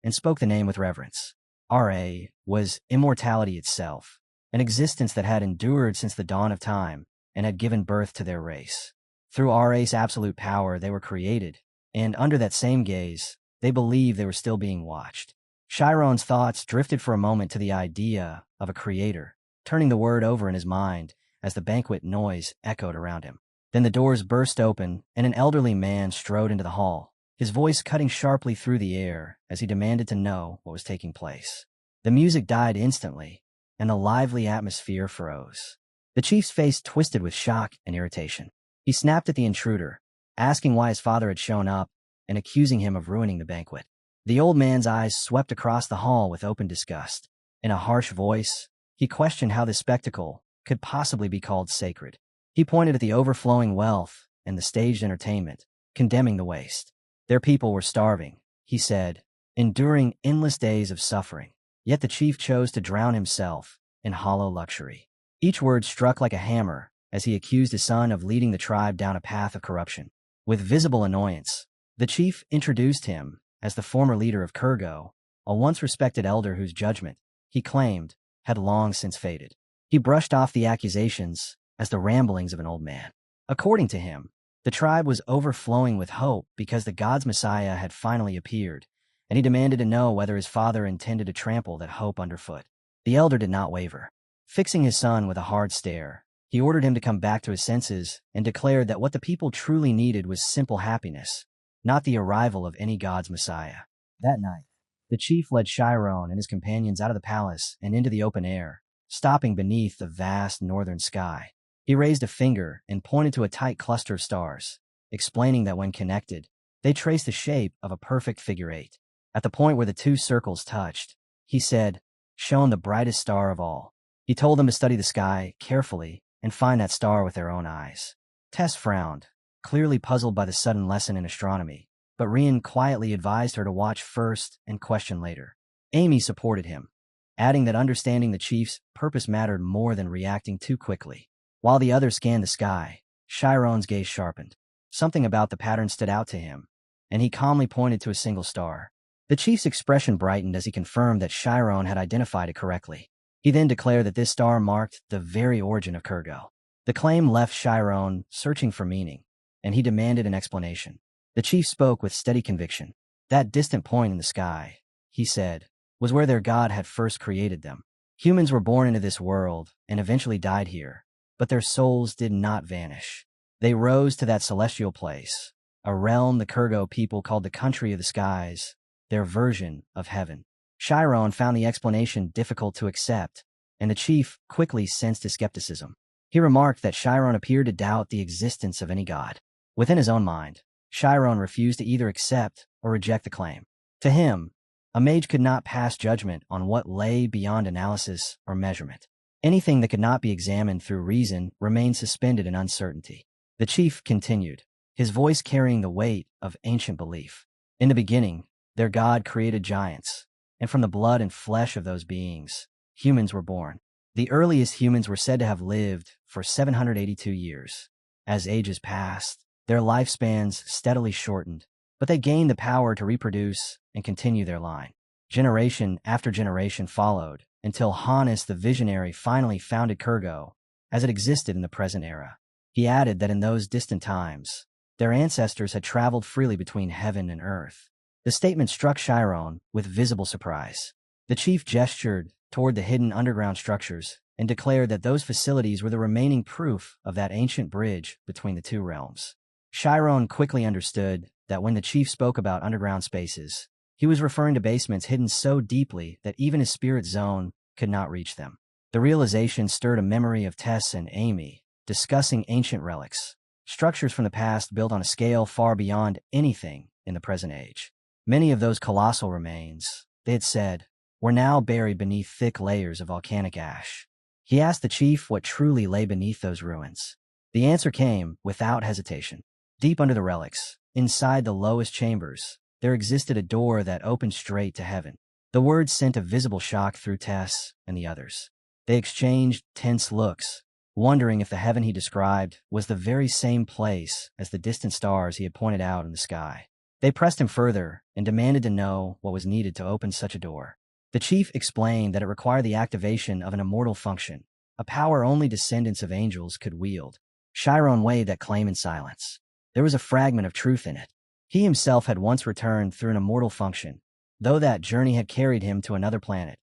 and spoke the name with reverence. Ra was immortality itself, an existence that had endured since the dawn of time and had given birth to their race. Through Ra's absolute power, they were created, and under that same gaze, they believed they were still being watched. Shyron's thoughts drifted for a moment to the idea of a creator, turning the word over in his mind as the banquet noise echoed around him. Then the doors burst open, and an elderly man strode into the hall, his voice cutting sharply through the air as he demanded to know what was taking place. The music died instantly, and the lively atmosphere froze. The chief's face twisted with shock and irritation. He snapped at the intruder, asking why his father had shown up and accusing him of ruining the banquet. The old man's eyes swept across the hall with open disgust. In a harsh voice, he questioned how this spectacle could possibly be called sacred. He pointed at the overflowing wealth and the staged entertainment, condemning the waste. Their people were starving, he said, enduring endless days of suffering. Yet the chief chose to drown himself in hollow luxury. Each word struck like a hammer as he accused his son of leading the tribe down a path of corruption. With visible annoyance, the chief introduced him as the former leader of Kurgo, a once-respected elder whose judgment, he claimed, had long since faded. He brushed off the accusations as the ramblings of an old man. According to him, the tribe was overflowing with hope because the God's Messiah had finally appeared, and he demanded to know whether his father intended to trample that hope underfoot. The elder did not waver. Fixing his son with a hard stare, he ordered him to come back to his senses and declared that what the people truly needed was simple happiness, not the arrival of any God's Messiah. That night, the chief led Shyron and his companions out of the palace and into the open air, stopping beneath the vast northern sky. He raised a finger and pointed to a tight cluster of stars, explaining that when connected, they traced the shape of a perfect figure eight. At the point where the two circles touched, he said, "Shown the brightest star of all." He told them to study the sky carefully and find that star with their own eyes. Tess frowned, clearly puzzled by the sudden lesson in astronomy, but Rian quietly advised her to watch first and question later. Amy supported him, adding that understanding the chief's purpose mattered more than reacting too quickly. While the others scanned the sky, Shyron's gaze sharpened. Something about the pattern stood out to him, and he calmly pointed to a single star. The chief's expression brightened as he confirmed that Shyron had identified it correctly. He then declared that this star marked the very origin of Kurgo. The claim left Shyron searching for meaning, and he demanded an explanation. The chief spoke with steady conviction. That distant point in the sky, he said, was where their god had first created them. Humans were born into this world and eventually died here, but their souls did not vanish. They rose to that celestial place, a realm the Kurgo people called the country of the skies, their version of heaven. Shyron found the explanation difficult to accept, and the chief quickly sensed his skepticism. He remarked that Shyron appeared to doubt the existence of any god. Within his own mind, Shyron refused to either accept or reject the claim. To him, a mage could not pass judgment on what lay beyond analysis or measurement. Anything that could not be examined through reason remained suspended in uncertainty. The chief continued, his voice carrying the weight of ancient belief. In the beginning, their god created giants, and from the blood and flesh of those beings, humans were born. The earliest humans were said to have lived for 782 years. As ages passed, their lifespans steadily shortened, but they gained the power to reproduce and continue their line. Generation after generation followed, until Hannes the Visionary finally founded Kurgo, as it existed in the present era. He added that in those distant times, their ancestors had traveled freely between heaven and earth. The statement struck Shyron with visible surprise. The chief gestured toward the hidden underground structures and declared that those facilities were the remaining proof of that ancient bridge between the two realms. Shyron quickly understood that when the chief spoke about underground spaces, he was referring to basements hidden so deeply that even his spirit zone could not reach them. The realization stirred a memory of Tess and Amy, discussing ancient relics, structures from the past built on a scale far beyond anything in the present age. Many of those colossal remains, they had said, were now buried beneath thick layers of volcanic ash. He asked the chief what truly lay beneath those ruins. The answer came without hesitation. Deep under the relics, inside the lowest chambers, there existed a door that opened straight to heaven. The words sent a visible shock through Tess and the others. They exchanged tense looks, wondering if the heaven he described was the very same place as the distant stars he had pointed out in the sky. They pressed him further and demanded to know what was needed to open such a door. The chief explained that it required the activation of an immortal function, a power only descendants of angels could wield. Shyron weighed that claim in silence. There was a fragment of truth in it. He himself had once returned through an immortal function, though that journey had carried him to another planet,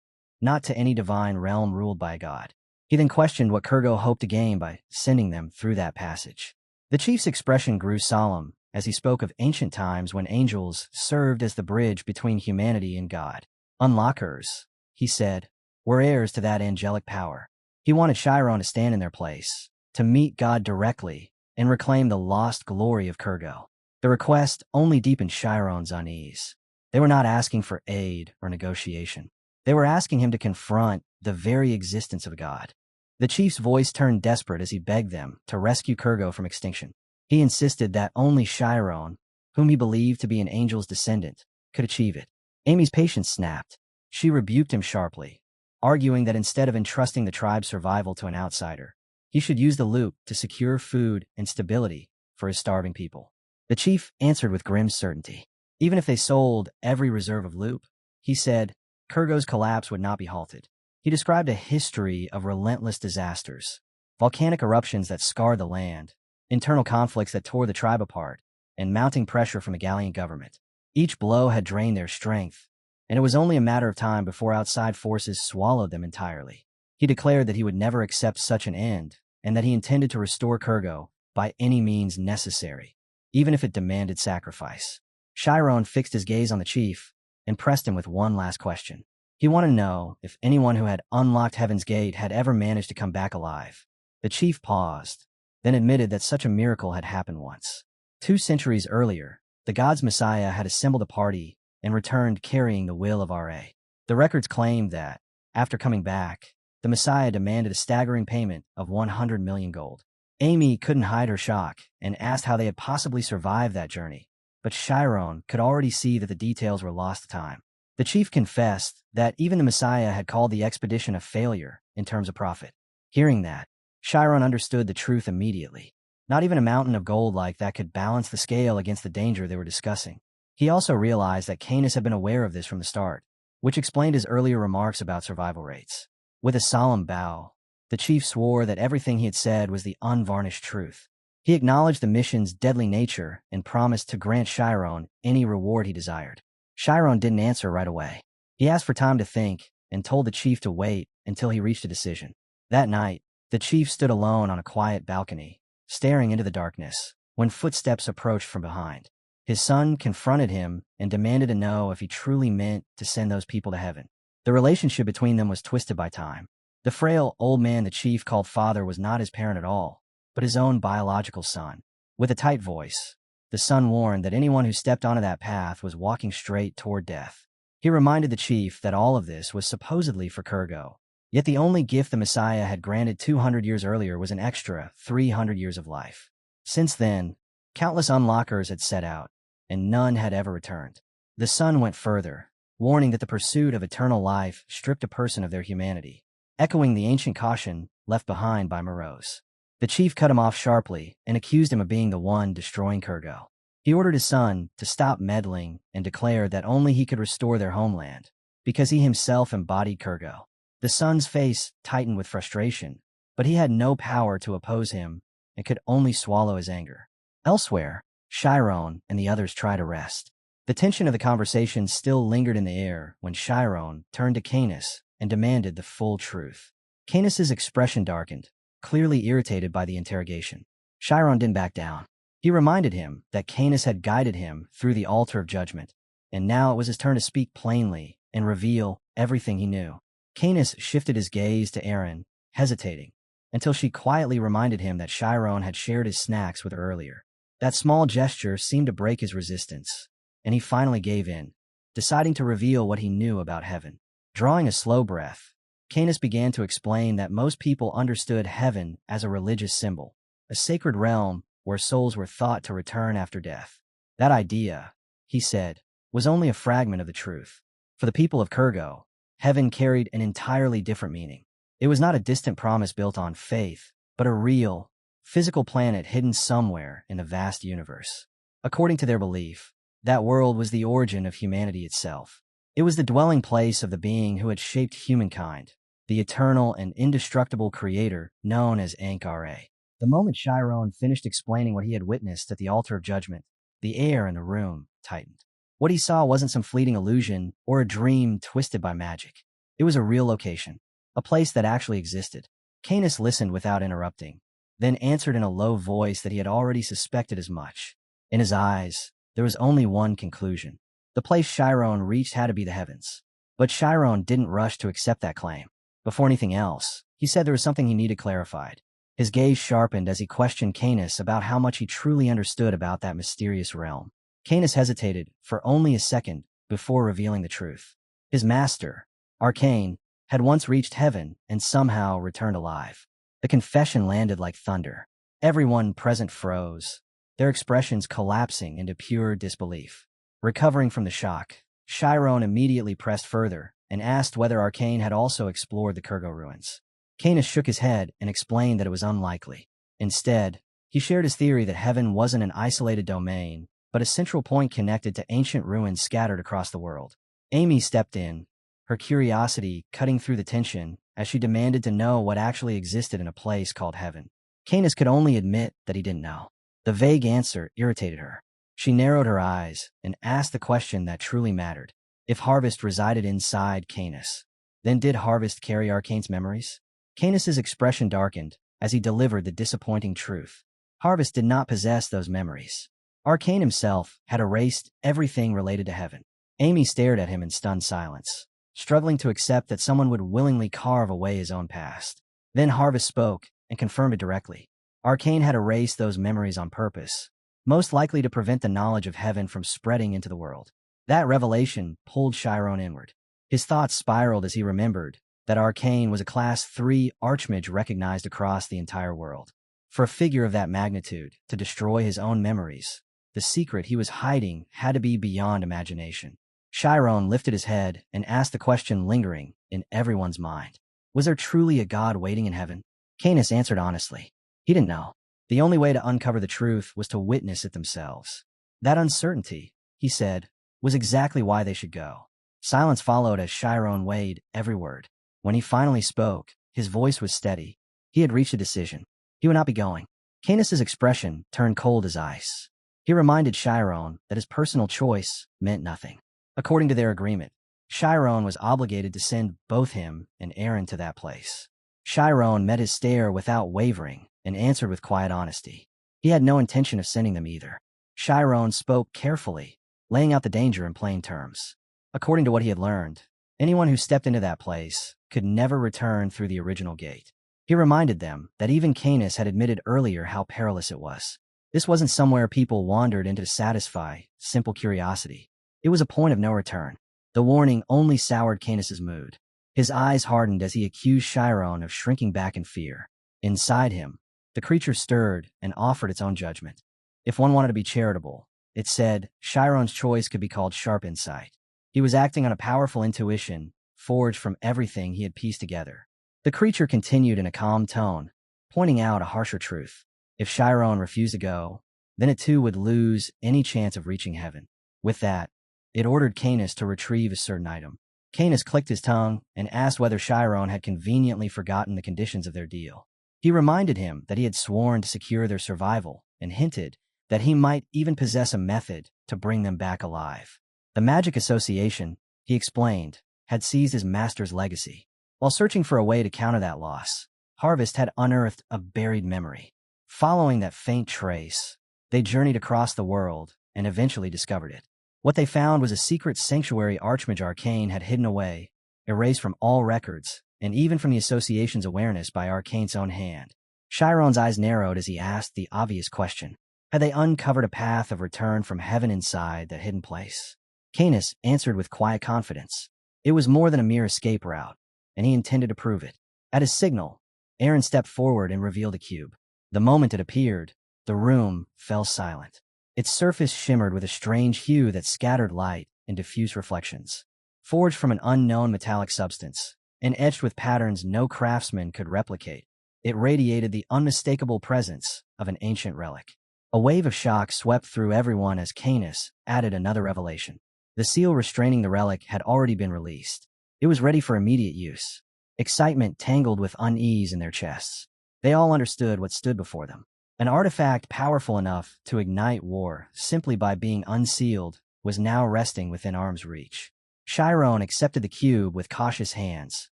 not to any divine realm ruled by a god. He then questioned what Kurgo hoped to gain by sending them through that passage. The chief's expression grew solemn as he spoke of ancient times when angels served as the bridge between humanity and God. Unlockers, he said, were heirs to that angelic power. He wanted Shyron to stand in their place, to meet God directly, and reclaim the lost glory of Kurgo. The request only deepened Shyron's unease. They were not asking for aid or negotiation. They were asking him to confront the very existence of God. The chief's voice turned desperate as he begged them to rescue Kurgo from extinction. He insisted that only Shyron, whom he believed to be an angel's descendant, could achieve it. Amy's patience snapped. She rebuked him sharply, arguing that instead of entrusting the tribe's survival to an outsider, he should use the loop to secure food and stability for his starving people. The chief answered with grim certainty. Even if they sold every reserve of loop, he said, Kurgo's collapse would not be halted. He described a history of relentless disasters, volcanic eruptions that scarred the land, internal conflicts that tore the tribe apart, and mounting pressure from a Gallian government. Each blow had drained their strength, and it was only a matter of time before outside forces swallowed them entirely. He declared that he would never accept such an end, and that he intended to restore Kurgo by any means necessary, even if it demanded sacrifice. Shyron fixed his gaze on the chief and pressed him with one last question. He wanted to know if anyone who had unlocked Heaven's Gate had ever managed to come back alive. The chief paused, then admitted that such a miracle had happened once. 2 centuries earlier, the god's messiah had assembled a party and returned carrying the will of Ra. The records claimed that, after coming back, the messiah demanded a staggering payment of 100 million gold. Amy couldn't hide her shock and asked how they had possibly survived that journey, but Shyron could already see that the details were lost to time. The chief confessed that even the messiah had called the expedition a failure in terms of profit. Hearing that, Shyron understood the truth immediately. Not even a mountain of gold like that could balance the scale against the danger they were discussing. He also realized that Canis had been aware of this from the start, which explained his earlier remarks about survival rates. With a solemn bow, The chief swore that everything he had said was the unvarnished truth. He acknowledged the mission's deadly nature and promised to grant Shyron any reward he desired. Shyron didn't answer right away. He asked for time to think and told the chief to wait until he reached a decision. That night, the chief stood alone on a quiet balcony, staring into the darkness, when footsteps approached from behind. His son confronted him and demanded to know if he truly meant to send those people to heaven. The relationship between them was twisted by time. The frail old man the chief called father was not his parent at all, but his own biological son. With a tight voice, the son warned that anyone who stepped onto that path was walking straight toward death. He reminded the chief that all of this was supposedly for Kurgo, yet the only gift the Messiah had granted 200 years earlier was an extra 300 years of life. Since then, countless unlockers had set out, and none had ever returned. The son went further, warning that the pursuit of eternal life stripped a person of their humanity, echoing the ancient caution left behind by Morose. The chief cut him off sharply and accused him of being the one destroying Kurgo. He ordered his son to stop meddling and declared that only he could restore their homeland, because he himself embodied Kurgo. The son's face tightened with frustration, but he had no power to oppose him and could only swallow his anger. Elsewhere, Shyron and the others tried to rest. The tension of the conversation still lingered in the air when Shyron turned to Canis and demanded the full truth. Canis's expression darkened, clearly irritated by the interrogation. Shyron didn't back down. He reminded him that Canis had guided him through the altar of judgment, and now it was his turn to speak plainly and reveal everything he knew. Canis shifted his gaze to Aaron, hesitating, until she quietly reminded him that Shyron had shared his snacks with her earlier. That small gesture seemed to break his resistance, and he finally gave in, deciding to reveal what he knew about heaven. Drawing a slow breath, Canis began to explain that most people understood heaven as a religious symbol, a sacred realm where souls were thought to return after death. That idea, he said, was only a fragment of the truth. For the people of Kurgo, heaven carried an entirely different meaning. It was not a distant promise built on faith, but a real, physical planet hidden somewhere in the vast universe. According to their belief, that world was the origin of humanity itself. It was the dwelling place of the being who had shaped humankind, the eternal and indestructible creator known as Ankh-Ra. The moment Shyron finished explaining what he had witnessed at the altar of judgment, the air in the room tightened. What he saw wasn't some fleeting illusion or a dream twisted by magic. It was a real location, a place that actually existed. Canis listened without interrupting, then answered in a low voice that he had already suspected as much. In his eyes, there was only one conclusion. The place Shyron reached had to be the heavens. But Shyron didn't rush to accept that claim. Before anything else, he said there was something he needed clarified. His gaze sharpened as he questioned Canis about how much he truly understood about that mysterious realm. Canis hesitated for only a second before revealing the truth. His master, Arcane, had once reached heaven and somehow returned alive. The confession landed like thunder. Everyone present froze, their expressions collapsing into pure disbelief. Recovering from the shock, Shyron immediately pressed further and asked whether Arcane had also explored the Kurgo ruins. Canis shook his head and explained that it was unlikely. Instead, he shared his theory that heaven wasn't an isolated domain, but a central point connected to ancient ruins scattered across the world. Amy stepped in, her curiosity cutting through the tension as she demanded to know what actually existed in a place called heaven. Canis could only admit that he didn't know. The vague answer irritated her. She narrowed her eyes and asked the question that truly mattered. If Harvest resided inside Canis, then did Harvest carry Arcane's memories? Canis's expression darkened as he delivered the disappointing truth. Harvest did not possess those memories. Arcane himself had erased everything related to heaven. Amy stared at him in stunned silence, struggling to accept that someone would willingly carve away his own past. Then Harvest spoke and confirmed it directly. Arcane had erased those memories on purpose, most likely to prevent the knowledge of heaven from spreading into the world. That revelation pulled Shyron inward. His thoughts spiraled as he remembered that Arcane was a Class 3 archmage recognized across the entire world. For a figure of that magnitude to destroy his own memories, the secret he was hiding had to be beyond imagination. Shyron lifted his head and asked the question lingering in everyone's mind. Was there truly a god waiting in heaven? Canis answered honestly. He didn't know. The only way to uncover the truth was to witness it themselves. That uncertainty, he said, was exactly why they should go. Silence followed as Shyron weighed every word. When he finally spoke, his voice was steady, He had reached a decision. He would not be going. Canis's expression turned cold as ice. He reminded Shyron that his personal choice meant nothing. According to their agreement, Shyron was obligated to send both him and Aaron to that place. Shyron met his stare without wavering and answered with quiet honesty. He had no intention of sending them either. Shyron spoke carefully, laying out the danger in plain terms. According to what he had learned, anyone who stepped into that place could never return through the original gate. He reminded them that even Canis had admitted earlier how perilous it was. This wasn't somewhere people wandered into to satisfy simple curiosity. It was a point of no return. The warning only soured Canis's mood. His eyes hardened as he accused Shyron of shrinking back in fear. Inside him, the creature stirred and offered its own judgment. If one wanted to be charitable, it said Shyron's choice could be called sharp insight. He was acting on a powerful intuition forged from everything he had pieced together. The creature continued in a calm tone, pointing out a harsher truth. If Shyron refused to go, then it too would lose any chance of reaching heaven. With that, it ordered Canis to retrieve a certain item. Canis clicked his tongue and asked whether Shyron had conveniently forgotten the conditions of their deal. He reminded him that he had sworn to secure their survival and hinted that he might even possess a method to bring them back alive. The Magic Association, he explained, had seized his master's legacy. While searching for a way to counter that loss, Harvest had unearthed a buried memory. Following that faint trace, they journeyed across the world and eventually discovered it. What they found was a secret sanctuary Archmage Arcane had hidden away, erased from all records, and even from the Association's awareness by Arcane's own hand. Shyron's eyes narrowed as he asked the obvious question. Had they uncovered a path of return from heaven inside that hidden place? Canis answered with quiet confidence. It was more than a mere escape route, and he intended to prove it. At his signal, Aaron stepped forward and revealed a cube. The moment it appeared, the room fell silent. Its surface shimmered with a strange hue that scattered light and diffused reflections. Forged from an unknown metallic substance, and etched with patterns no craftsman could replicate, it radiated the unmistakable presence of an ancient relic. A wave of shock swept through everyone as Canis added another revelation. The seal restraining the relic had already been released. It was ready for immediate use. Excitement tangled with unease in their chests. They all understood what stood before them. An artifact powerful enough to ignite war simply by being unsealed was now resting within arm's reach. Shyron accepted the cube with cautious hands,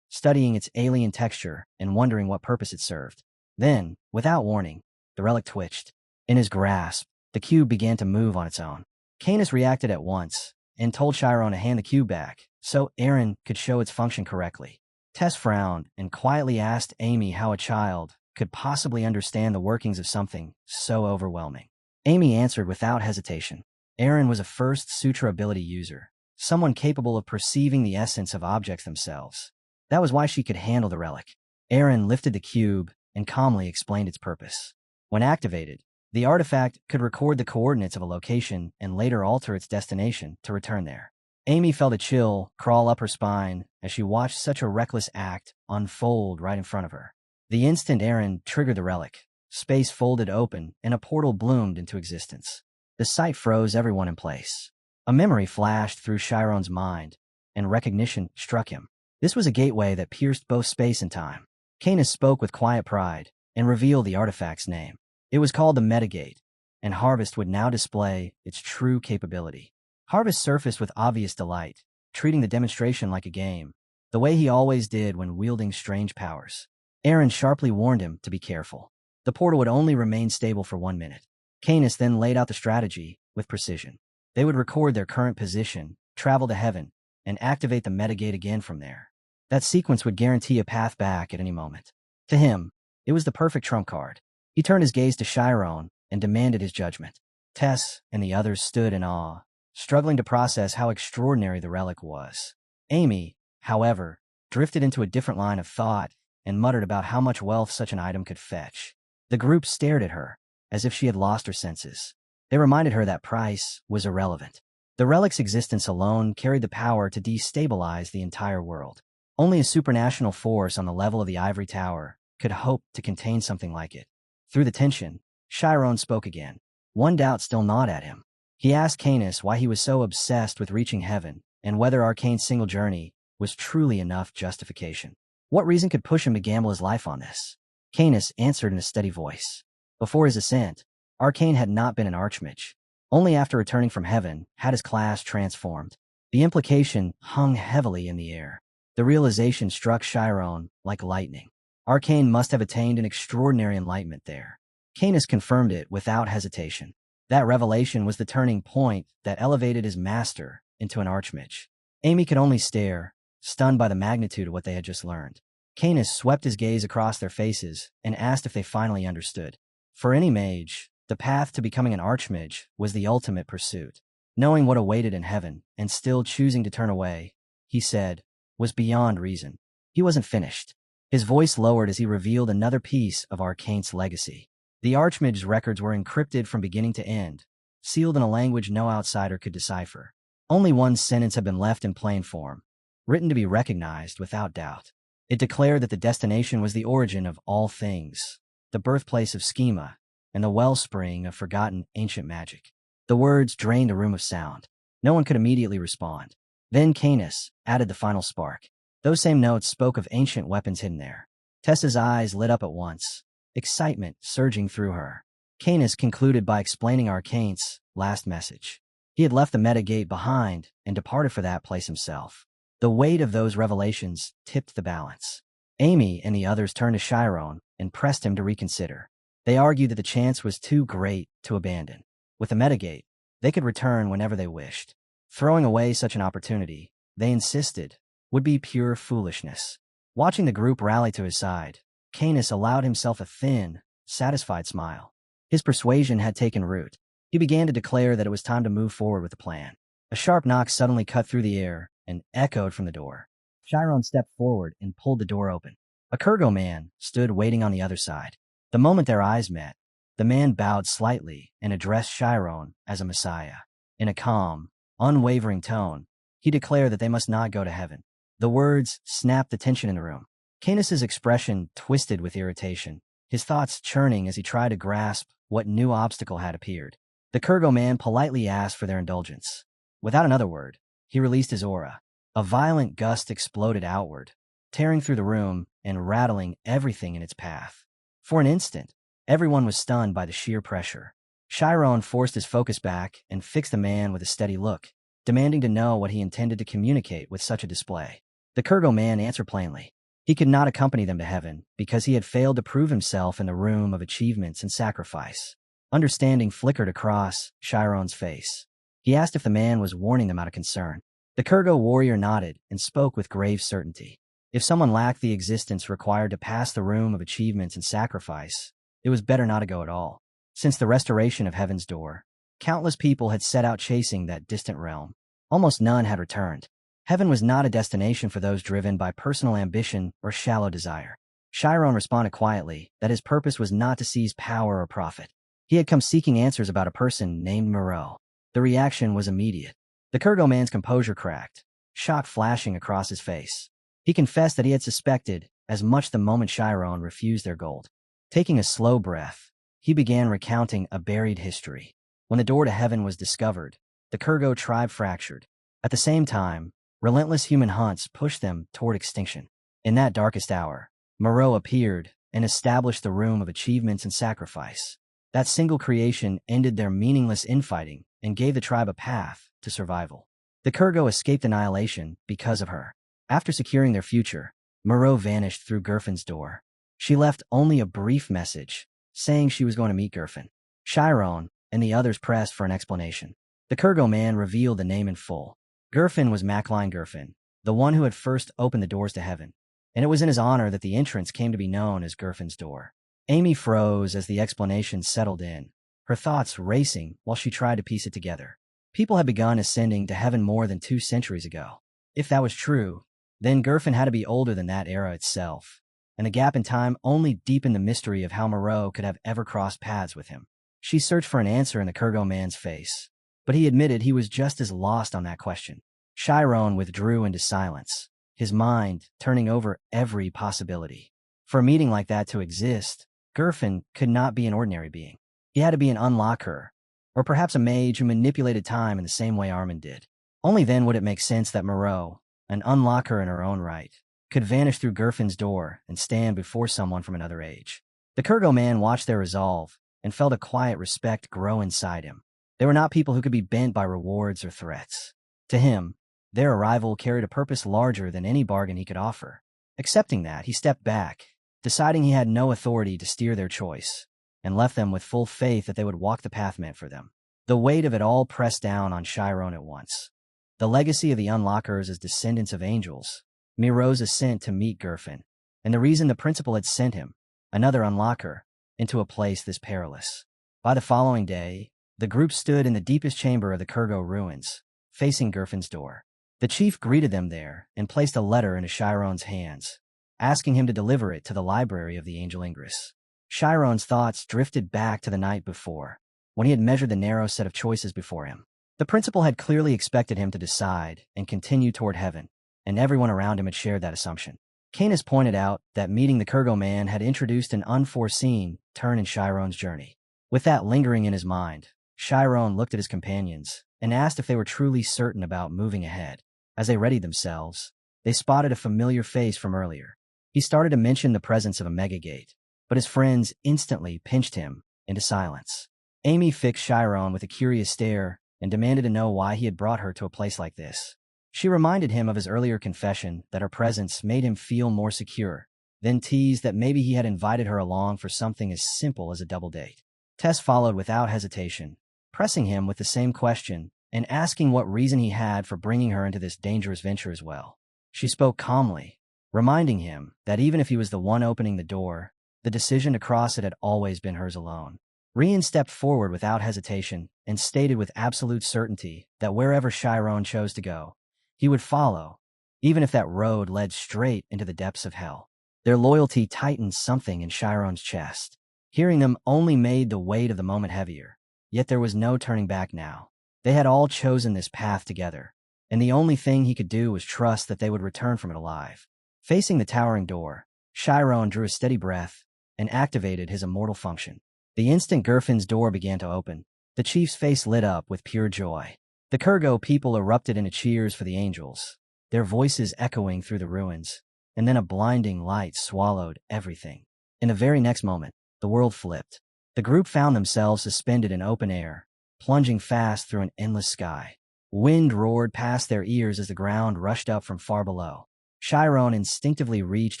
studying its alien texture and wondering what purpose it served. Then, without warning, the relic twitched. In his grasp, the cube began to move on its own. Canis reacted at once and told Shyron to hand the cube back so Aaron could show its function correctly. Tess frowned and quietly asked Amy how a child could possibly understand the workings of something so overwhelming. Amy answered without hesitation. Aaron was a first Sutra ability user, someone capable of perceiving the essence of objects themselves. That was why she could handle the relic. Aaron lifted the cube and calmly explained its purpose. When activated, the artifact could record the coordinates of a location and later alter its destination to return there. Amy felt a chill crawl up her spine as she watched such a reckless act unfold right in front of her. The instant Aaron triggered the relic, space folded open and a portal bloomed into existence. The sight froze everyone in place. A memory flashed through Shyron's mind, and recognition struck him. This was a gateway that pierced both space and time. Canis spoke with quiet pride and revealed the artifact's name. It was called the Metagate, and Harvest would now display its true capability. Harvest surfaced with obvious delight, treating the demonstration like a game, the way he always did when wielding strange powers. Aaron sharply warned him to be careful. The portal would only remain stable for 1 minute. Canis then laid out the strategy with precision. They would record their current position, travel to heaven, and activate the metagate again from there. That sequence would guarantee a path back at any moment. To him, it was the perfect trump card. He turned his gaze to Shyron and demanded his judgment. Tess and the others stood in awe, struggling to process how extraordinary the relic was. Amy, however, drifted into a different line of thought and muttered about how much wealth such an item could fetch. The group stared at her, as if she had lost her senses. They reminded her that price was irrelevant. The relic's existence alone carried the power to destabilize the entire world. Only a supranational force on the level of the ivory tower could hope to contain something like it. Through the tension, Shyron spoke again. One doubt still gnawed at him. He asked Canis why he was so obsessed with reaching heaven, and whether Arcane's single journey was truly enough justification. What reason could push him to gamble his life on this? Canis answered in a steady voice. Before his ascent, Arcane had not been an archmage. Only after returning from heaven had his class transformed. The implication hung heavily in the air. The realization struck Shyron like lightning. Arcane must have attained an extraordinary enlightenment there. Canis confirmed it without hesitation. That revelation was the turning point that elevated his master into an archmage. Amy could only stare, stunned by the magnitude of what they had just learned. Canis swept his gaze across their faces and asked if they finally understood. For any mage, the path to becoming an archmage was the ultimate pursuit. Knowing what awaited in heaven and still choosing to turn away, he said, was beyond reason. He wasn't finished. His voice lowered as he revealed another piece of Arcane's legacy. The archmage's records were encrypted from beginning to end, sealed in a language no outsider could decipher. Only one sentence had been left in plain form, written to be recognized without doubt. It declared that the destination was the origin of all things, the birthplace of Schema, and the wellspring of forgotten ancient magic. The words drained the room of sound. No one could immediately respond. Then Canis added the final spark. Those same notes spoke of ancient weapons hidden there. Tessa's eyes lit up at once, excitement surging through her. Canis concluded by explaining Arcane's last message. He had left the metagate behind and departed for that place himself. The weight of those revelations tipped the balance. Amy and the others turned to Shyron and pressed him to reconsider. They argued that the chance was too great to abandon. With the metagate, they could return whenever they wished. Throwing away such an opportunity, they insisted, would be pure foolishness. Watching the group rally to his side, Canis allowed himself a thin, satisfied smile. His persuasion had taken root. He began to declare that it was time to move forward with the plan. A sharp knock suddenly cut through the air and echoed from the door. Shyron stepped forward and pulled the door open. A Kurgo man stood waiting on the other side. The moment their eyes met, the man bowed slightly and addressed Shyron as a messiah. In a calm, unwavering tone, he declared that they must not go to heaven. The words snapped the tension in the room. Canis's expression twisted with irritation, his thoughts churning as he tried to grasp what new obstacle had appeared. The Kurgo man politely asked for their indulgence. Without another word, he released his aura. A violent gust exploded outward, tearing through the room and rattling everything in its path. For an instant, everyone was stunned by the sheer pressure. Shyron forced his focus back and fixed the man with a steady look, demanding to know what he intended to communicate with such a display. The Kurgo man answered plainly. He could not accompany them to heaven because he had failed to prove himself in the room of achievements and sacrifice. Understanding flickered across Shyron's face. He asked if the man was warning them out of concern. The Kurgo warrior nodded and spoke with grave certainty. If someone lacked the existence required to pass the room of achievements and sacrifice, it was better not to go at all. Since the restoration of Heaven's Door, countless people had set out chasing that distant realm. Almost none had returned. Heaven was not a destination for those driven by personal ambition or shallow desire. Shyron responded quietly that his purpose was not to seize power or profit. He had come seeking answers about a person named Moreau. The reaction was immediate. The Kurgo man's composure cracked, shock flashing across his face. He confessed that he had suspected as much the moment Shyron refused their gold. Taking a slow breath, he began recounting a buried history. When the door to heaven was discovered, the Kurgo tribe fractured. At the same time, relentless human hunts pushed them toward extinction. In that darkest hour, Moreau appeared and established the room of achievements and sacrifice. That single creation ended their meaningless infighting and gave the tribe a path to survival. The Kurgo escaped annihilation because of her. After securing their future, Moreau vanished through Gerfin's door. She left only a brief message, saying she was going to meet Gerfin. Shyron and the others pressed for an explanation. The Kurgo man revealed the name in full. Gerfin was Macline Gerfin, the one who had first opened the doors to heaven, and it was in his honor that the entrance came to be known as Gerfin's Door. Amy froze as the explanation settled in, her thoughts racing while she tried to piece it together. People had begun ascending to heaven more than 2 centuries ago. If that was true, then Gerfin had to be older than that era itself, and the gap in time only deepened the mystery of how Moreau could have ever crossed paths with him. She searched for an answer in the Kurgo man's face, but he admitted he was just as lost on that question. Shyron withdrew into silence, his mind turning over every possibility. For a meeting like that to exist, Gerfin could not be an ordinary being. He had to be an unlocker, or perhaps a mage who manipulated time in the same way Armin did. Only then would it make sense that Moreau, an unlocker in her own right, could vanish through Gerfin's door and stand before someone from another age. The Kurgo man watched their resolve and felt a quiet respect grow inside him. They were not people who could be bent by rewards or threats. To him, their arrival carried a purpose larger than any bargain he could offer. Accepting that, he stepped back, deciding he had no authority to steer their choice, and left them with full faith that they would walk the path meant for them. The weight of it all pressed down on Shyron at once. The legacy of the Unlockers as descendants of angels, Miro's ascent to meet Gerfin, and the reason the principal had sent him, another Unlocker, into a place this perilous. By the following day, the group stood in the deepest chamber of the Kurgo ruins, facing Gerfin's door. The chief greeted them there and placed a letter into Shyron's hands, asking him to deliver it to the library of the Angel Ingress. Shyron's thoughts drifted back to the night before, when he had measured the narrow set of choices before him. The principal had clearly expected him to decide and continue toward heaven, and everyone around him had shared that assumption. Canis pointed out that meeting the Kurgo man had introduced an unforeseen turn in Shyron's journey. With that lingering in his mind, Shyron looked at his companions and asked if they were truly certain about moving ahead. As they readied themselves, they spotted a familiar face from earlier. He started to mention the presence of a mega gate, but his friends instantly pinched him into silence. Amy fixed Shyron with a curious stare and demanded to know why he had brought her to a place like this. She reminded him of his earlier confession that her presence made him feel more secure, then teased that maybe he had invited her along for something as simple as a double date. Tess followed without hesitation, pressing him with the same question and asking what reason he had for bringing her into this dangerous venture as well. She spoke calmly, reminding him that even if he was the one opening the door, the decision to cross it had always been hers alone. Rian stepped forward without hesitation and stated with absolute certainty that wherever Shyron chose to go, he would follow, even if that road led straight into the depths of hell. Their loyalty tightened something in Shyron's chest. Hearing them only made the weight of the moment heavier, yet there was no turning back now. They had all chosen this path together, and the only thing he could do was trust that they would return from it alive. Facing the towering door, Shyron drew a steady breath and activated his immortal function. The instant Gerfin's door began to open, the chief's face lit up with pure joy. The Kurgo people erupted into cheers for the angels, their voices echoing through the ruins, and then a blinding light swallowed everything. In the very next moment, the world flipped. The group found themselves suspended in open air, plunging fast through an endless sky. Wind roared past their ears as the ground rushed up from far below. Shyron instinctively reached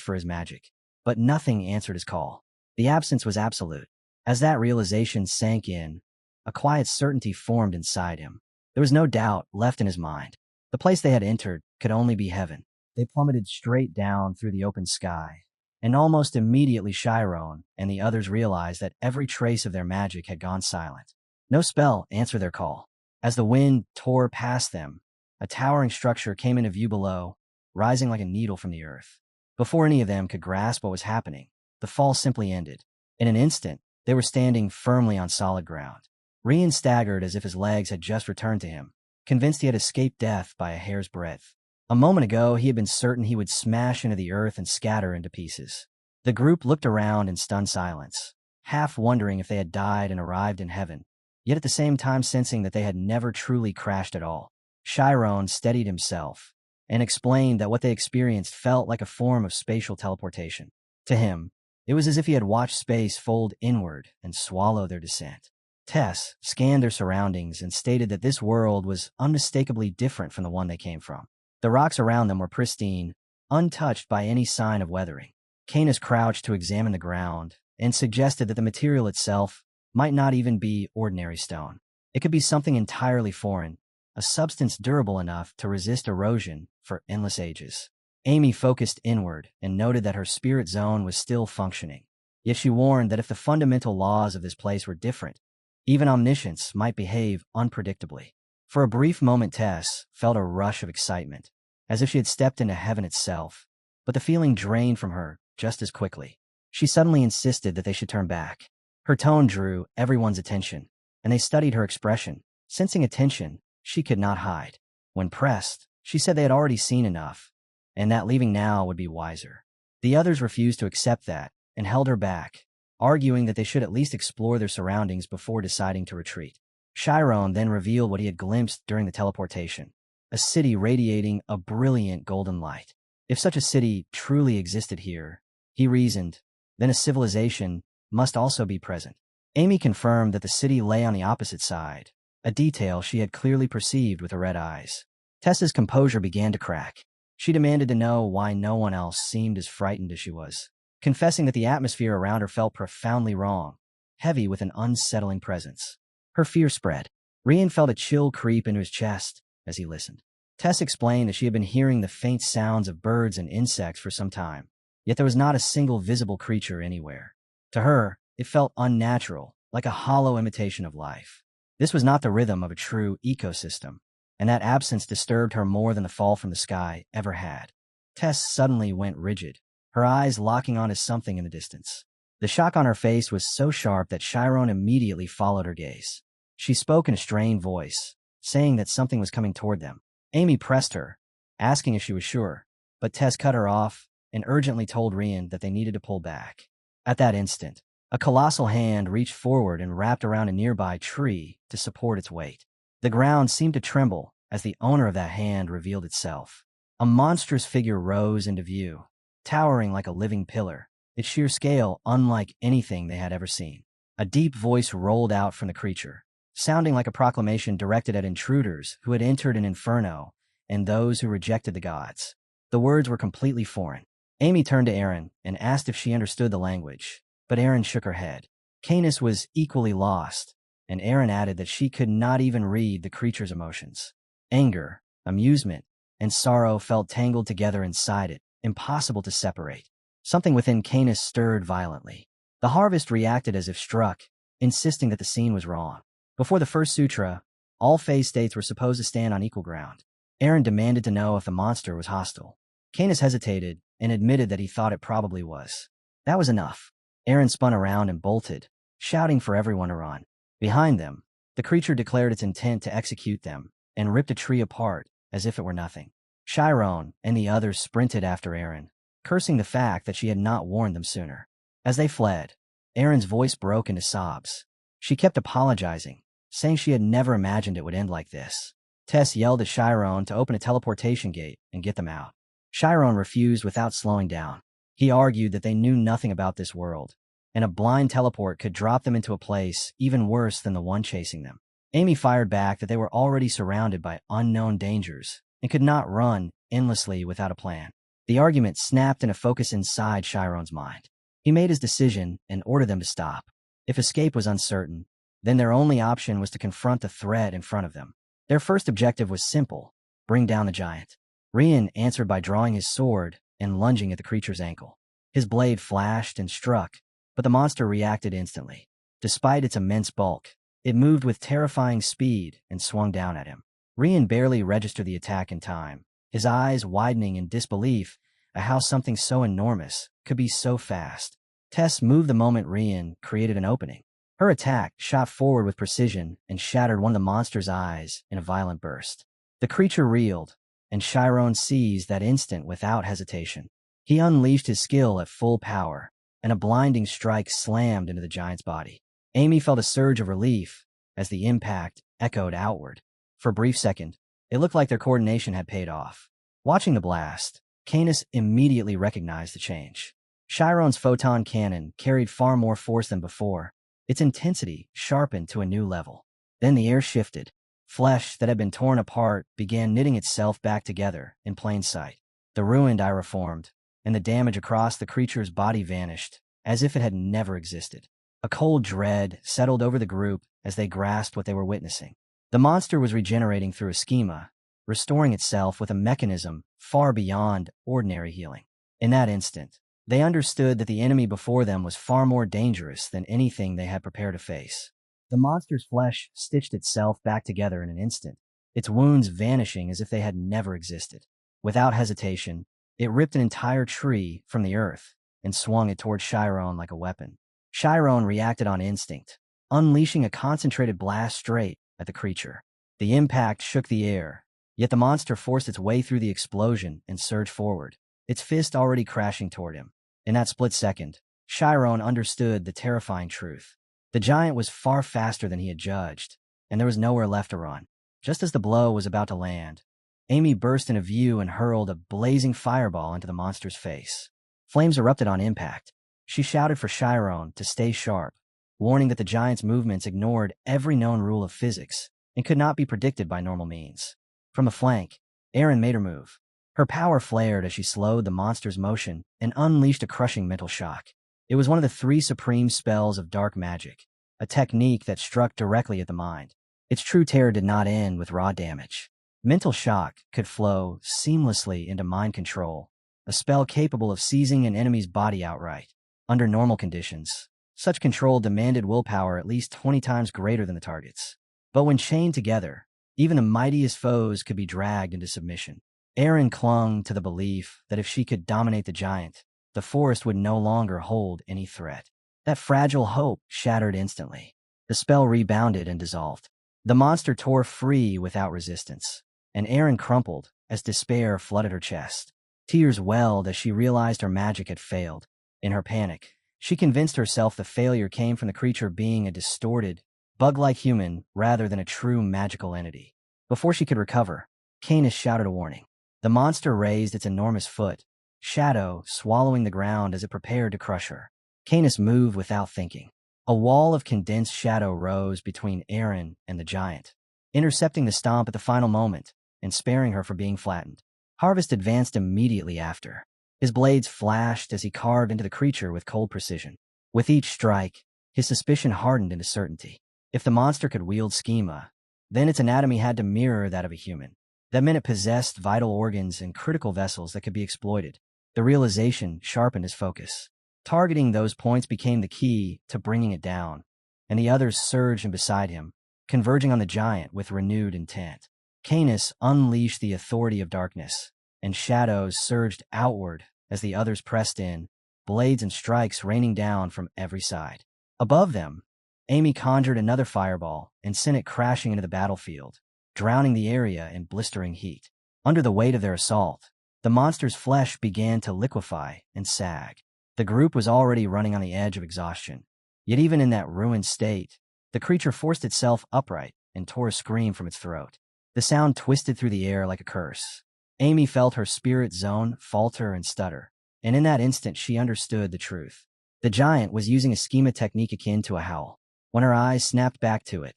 for his magic, but nothing answered his call. The absence was absolute. As that realization sank in, a quiet certainty formed inside him. There was no doubt left in his mind. The place they had entered could only be heaven. They plummeted straight down through the open sky, and almost immediately Shyron and the others realized that every trace of their magic had gone silent. No spell answered their call. As the wind tore past them, a towering structure came into view below, rising like a needle from the earth. Before any of them could grasp what was happening, the fall simply ended. In an instant, they were standing firmly on solid ground. Rian staggered as if his legs had just returned to him, convinced he had escaped death by a hair's breadth. A moment ago, he had been certain he would smash into the earth and scatter into pieces. The group looked around in stunned silence, half wondering if they had died and arrived in heaven, yet at the same time sensing that they had never truly crashed at all. Shyron steadied himself and explained that what they experienced felt like a form of spatial teleportation. To him, it was as if he had watched space fold inward and swallow their descent. Tess scanned their surroundings and stated that this world was unmistakably different from the one they came from. The rocks around them were pristine, untouched by any sign of weathering. Canis crouched to examine the ground and suggested that the material itself might not even be ordinary stone. It could be something entirely foreign, a substance durable enough to resist erosion for endless ages. Amy focused inward and noted that her spirit zone was still functioning. Yet she warned that if the fundamental laws of this place were different, even omniscience might behave unpredictably. For a brief moment, Tess felt a rush of excitement, as if she had stepped into heaven itself, but the feeling drained from her just as quickly. She suddenly insisted that they should turn back. Her tone drew everyone's attention, and they studied her expression, sensing a tension she could not hide. When pressed, she said they had already seen enough, and that leaving now would be wiser. The others refused to accept that and held her back, arguing that they should at least explore their surroundings before deciding to retreat. Shyron then revealed what he had glimpsed during the teleportation, a city radiating a brilliant golden light. If such a city truly existed here, he reasoned, then a civilization must also be present. Amy confirmed that the city lay on the opposite side, a detail she had clearly perceived with her red eyes. Tessa's composure began to crack. She demanded to know why no one else seemed as frightened as she was, confessing that the atmosphere around her felt profoundly wrong, heavy with an unsettling presence. Her fear spread. Rian felt a chill creep into his chest as he listened. Tess explained that she had been hearing the faint sounds of birds and insects for some time, yet there was not a single visible creature anywhere. To her, it felt unnatural, like a hollow imitation of life. This was not the rhythm of a true ecosystem, and that absence disturbed her more than the fall from the sky ever had. Tess suddenly went rigid, her eyes locking onto something in the distance. The shock on her face was so sharp that Shyron immediately followed her gaze. She spoke in a strained voice, saying that something was coming toward them. Amy pressed her, asking if she was sure, but Tess cut her off and urgently told Rian that they needed to pull back. At that instant, a colossal hand reached forward and wrapped around a nearby tree to support its weight. The ground seemed to tremble as the owner of that hand revealed itself. A monstrous figure rose into view, towering like a living pillar, its sheer scale unlike anything they had ever seen. A deep voice rolled out from the creature, sounding like a proclamation directed at intruders who had entered an inferno and those who rejected the gods. The words were completely foreign. Amy turned to Aaron and asked if she understood the language, but Aaron shook her head. Canis was equally lost, and Aaron added that she could not even read the creature's emotions. Anger, amusement, and sorrow felt tangled together inside it, impossible to separate. Something within Canis stirred violently. The harvest reacted as if struck, insisting that the scene was wrong. Before the first sutra, all phase states were supposed to stand on equal ground. Aaron demanded to know if the monster was hostile. Canis hesitated and admitted that he thought it probably was. That was enough. Aaron spun around and bolted, shouting for everyone to run. Behind them, the creature declared its intent to execute them and ripped a tree apart as if it were nothing. Shyron and the others sprinted after Aaron, cursing the fact that she had not warned them sooner. As they fled, Aaron's voice broke into sobs. She kept apologizing, saying she had never imagined it would end like this. Tess yelled at Shyron to open a teleportation gate and get them out. Shyron refused without slowing down. He argued that they knew nothing about this world, and a blind teleport could drop them into a place even worse than the one chasing them. Amy fired back that they were already surrounded by unknown dangers and could not run endlessly without a plan. The argument snapped into focus inside Shyron's mind. He made his decision and ordered them to stop. If escape was uncertain, then their only option was to confront the threat in front of them. Their first objective was simple: bring down the giant. Rian answered by drawing his sword and lunging at the creature's ankle. His blade flashed and struck, but the monster reacted instantly. Despite its immense bulk, it moved with terrifying speed and swung down at him. Rian barely registered the attack in time, his eyes widening in disbelief at how something so enormous could be so fast. Tess moved the moment Rian created an opening. Her attack shot forward with precision and shattered one of the monster's eyes in a violent burst. The creature reeled, and Shyron seized that instant without hesitation. He unleashed his skill at full power, and a blinding strike slammed into the giant's body. Amy felt a surge of relief as the impact echoed outward. For a brief second, it looked like their coordination had paid off. Watching the blast, Canis immediately recognized the change. Shyron's photon cannon carried far more force than before, its intensity sharpened to a new level. Then the air shifted. Flesh that had been torn apart began knitting itself back together in plain sight. The ruined eye reformed, and the damage across the creature's body vanished, as if it had never existed. A cold dread settled over the group as they grasped what they were witnessing. The monster was regenerating through a schema, restoring itself with a mechanism far beyond ordinary healing. In that instant, they understood that the enemy before them was far more dangerous than anything they had prepared to face. The monster's flesh stitched itself back together in an instant, its wounds vanishing as if they had never existed. Without hesitation, it ripped an entire tree from the earth and swung it toward Shyron like a weapon. Shyron reacted on instinct, unleashing a concentrated blast straight at the creature. The impact shook the air, yet the monster forced its way through the explosion and surged forward, its fist already crashing toward him. In that split second, Shyron understood the terrifying truth. The giant was far faster than he had judged, and there was nowhere left to run. Just as the blow was about to land, Amy burst into view and hurled a blazing fireball into the monster's face. Flames erupted on impact, She shouted for Shyron to stay sharp, warning that the giant's movements ignored every known rule of physics and could not be predicted by normal means. From a flank, Erin made her move. Her power flared as she slowed the monster's motion and unleashed a crushing mental shock. It was one of the 3 supreme spells of dark magic, a technique that struck directly at the mind. Its true terror did not end with raw damage. Mental shock could flow seamlessly into mind control, a spell capable of seizing an enemy's body outright. Under normal conditions, such control demanded willpower at least 20 times greater than the target's. But when chained together, even the mightiest foes could be dragged into submission. Erin clung to the belief that if she could dominate the giant, the forest would no longer hold any threat. That fragile hope shattered instantly. The spell rebounded and dissolved. The monster tore free without resistance, and Erin crumpled as despair flooded her chest. Tears welled as she realized her magic had failed. In her panic, she convinced herself the failure came from the creature being a distorted, bug-like human rather than a true magical entity. Before she could recover, Canis shouted a warning. The monster raised its enormous foot, shadow swallowing the ground as it prepared to crush her. Canis moved without thinking. A wall of condensed shadow rose between Erin and the giant, intercepting the stomp at the final moment and sparing her from being flattened. Harvest advanced immediately after. His blades flashed as he carved into the creature with cold precision. With each strike, his suspicion hardened into certainty. If the monster could wield Schema, then its anatomy had to mirror that of a human. That meant it possessed vital organs and critical vessels that could be exploited. The realization sharpened his focus. Targeting those points became the key to bringing it down, and the others surged in beside him, converging on the giant with renewed intent. Canis unleashed the authority of darkness, and shadows surged outward as the others pressed in, blades and strikes raining down from every side. Above them, Amy conjured another fireball and sent it crashing into the battlefield, drowning the area in blistering heat. Under the weight of their assault, the monster's flesh began to liquefy and sag. The group was already running on the edge of exhaustion. Yet even in that ruined state, the creature forced itself upright and tore a scream from its throat. The sound twisted through the air like a curse. Amy felt her spirit zone falter and stutter, and in that instant she understood the truth. The giant was using a schema technique akin to a howl. When her eyes snapped back to it,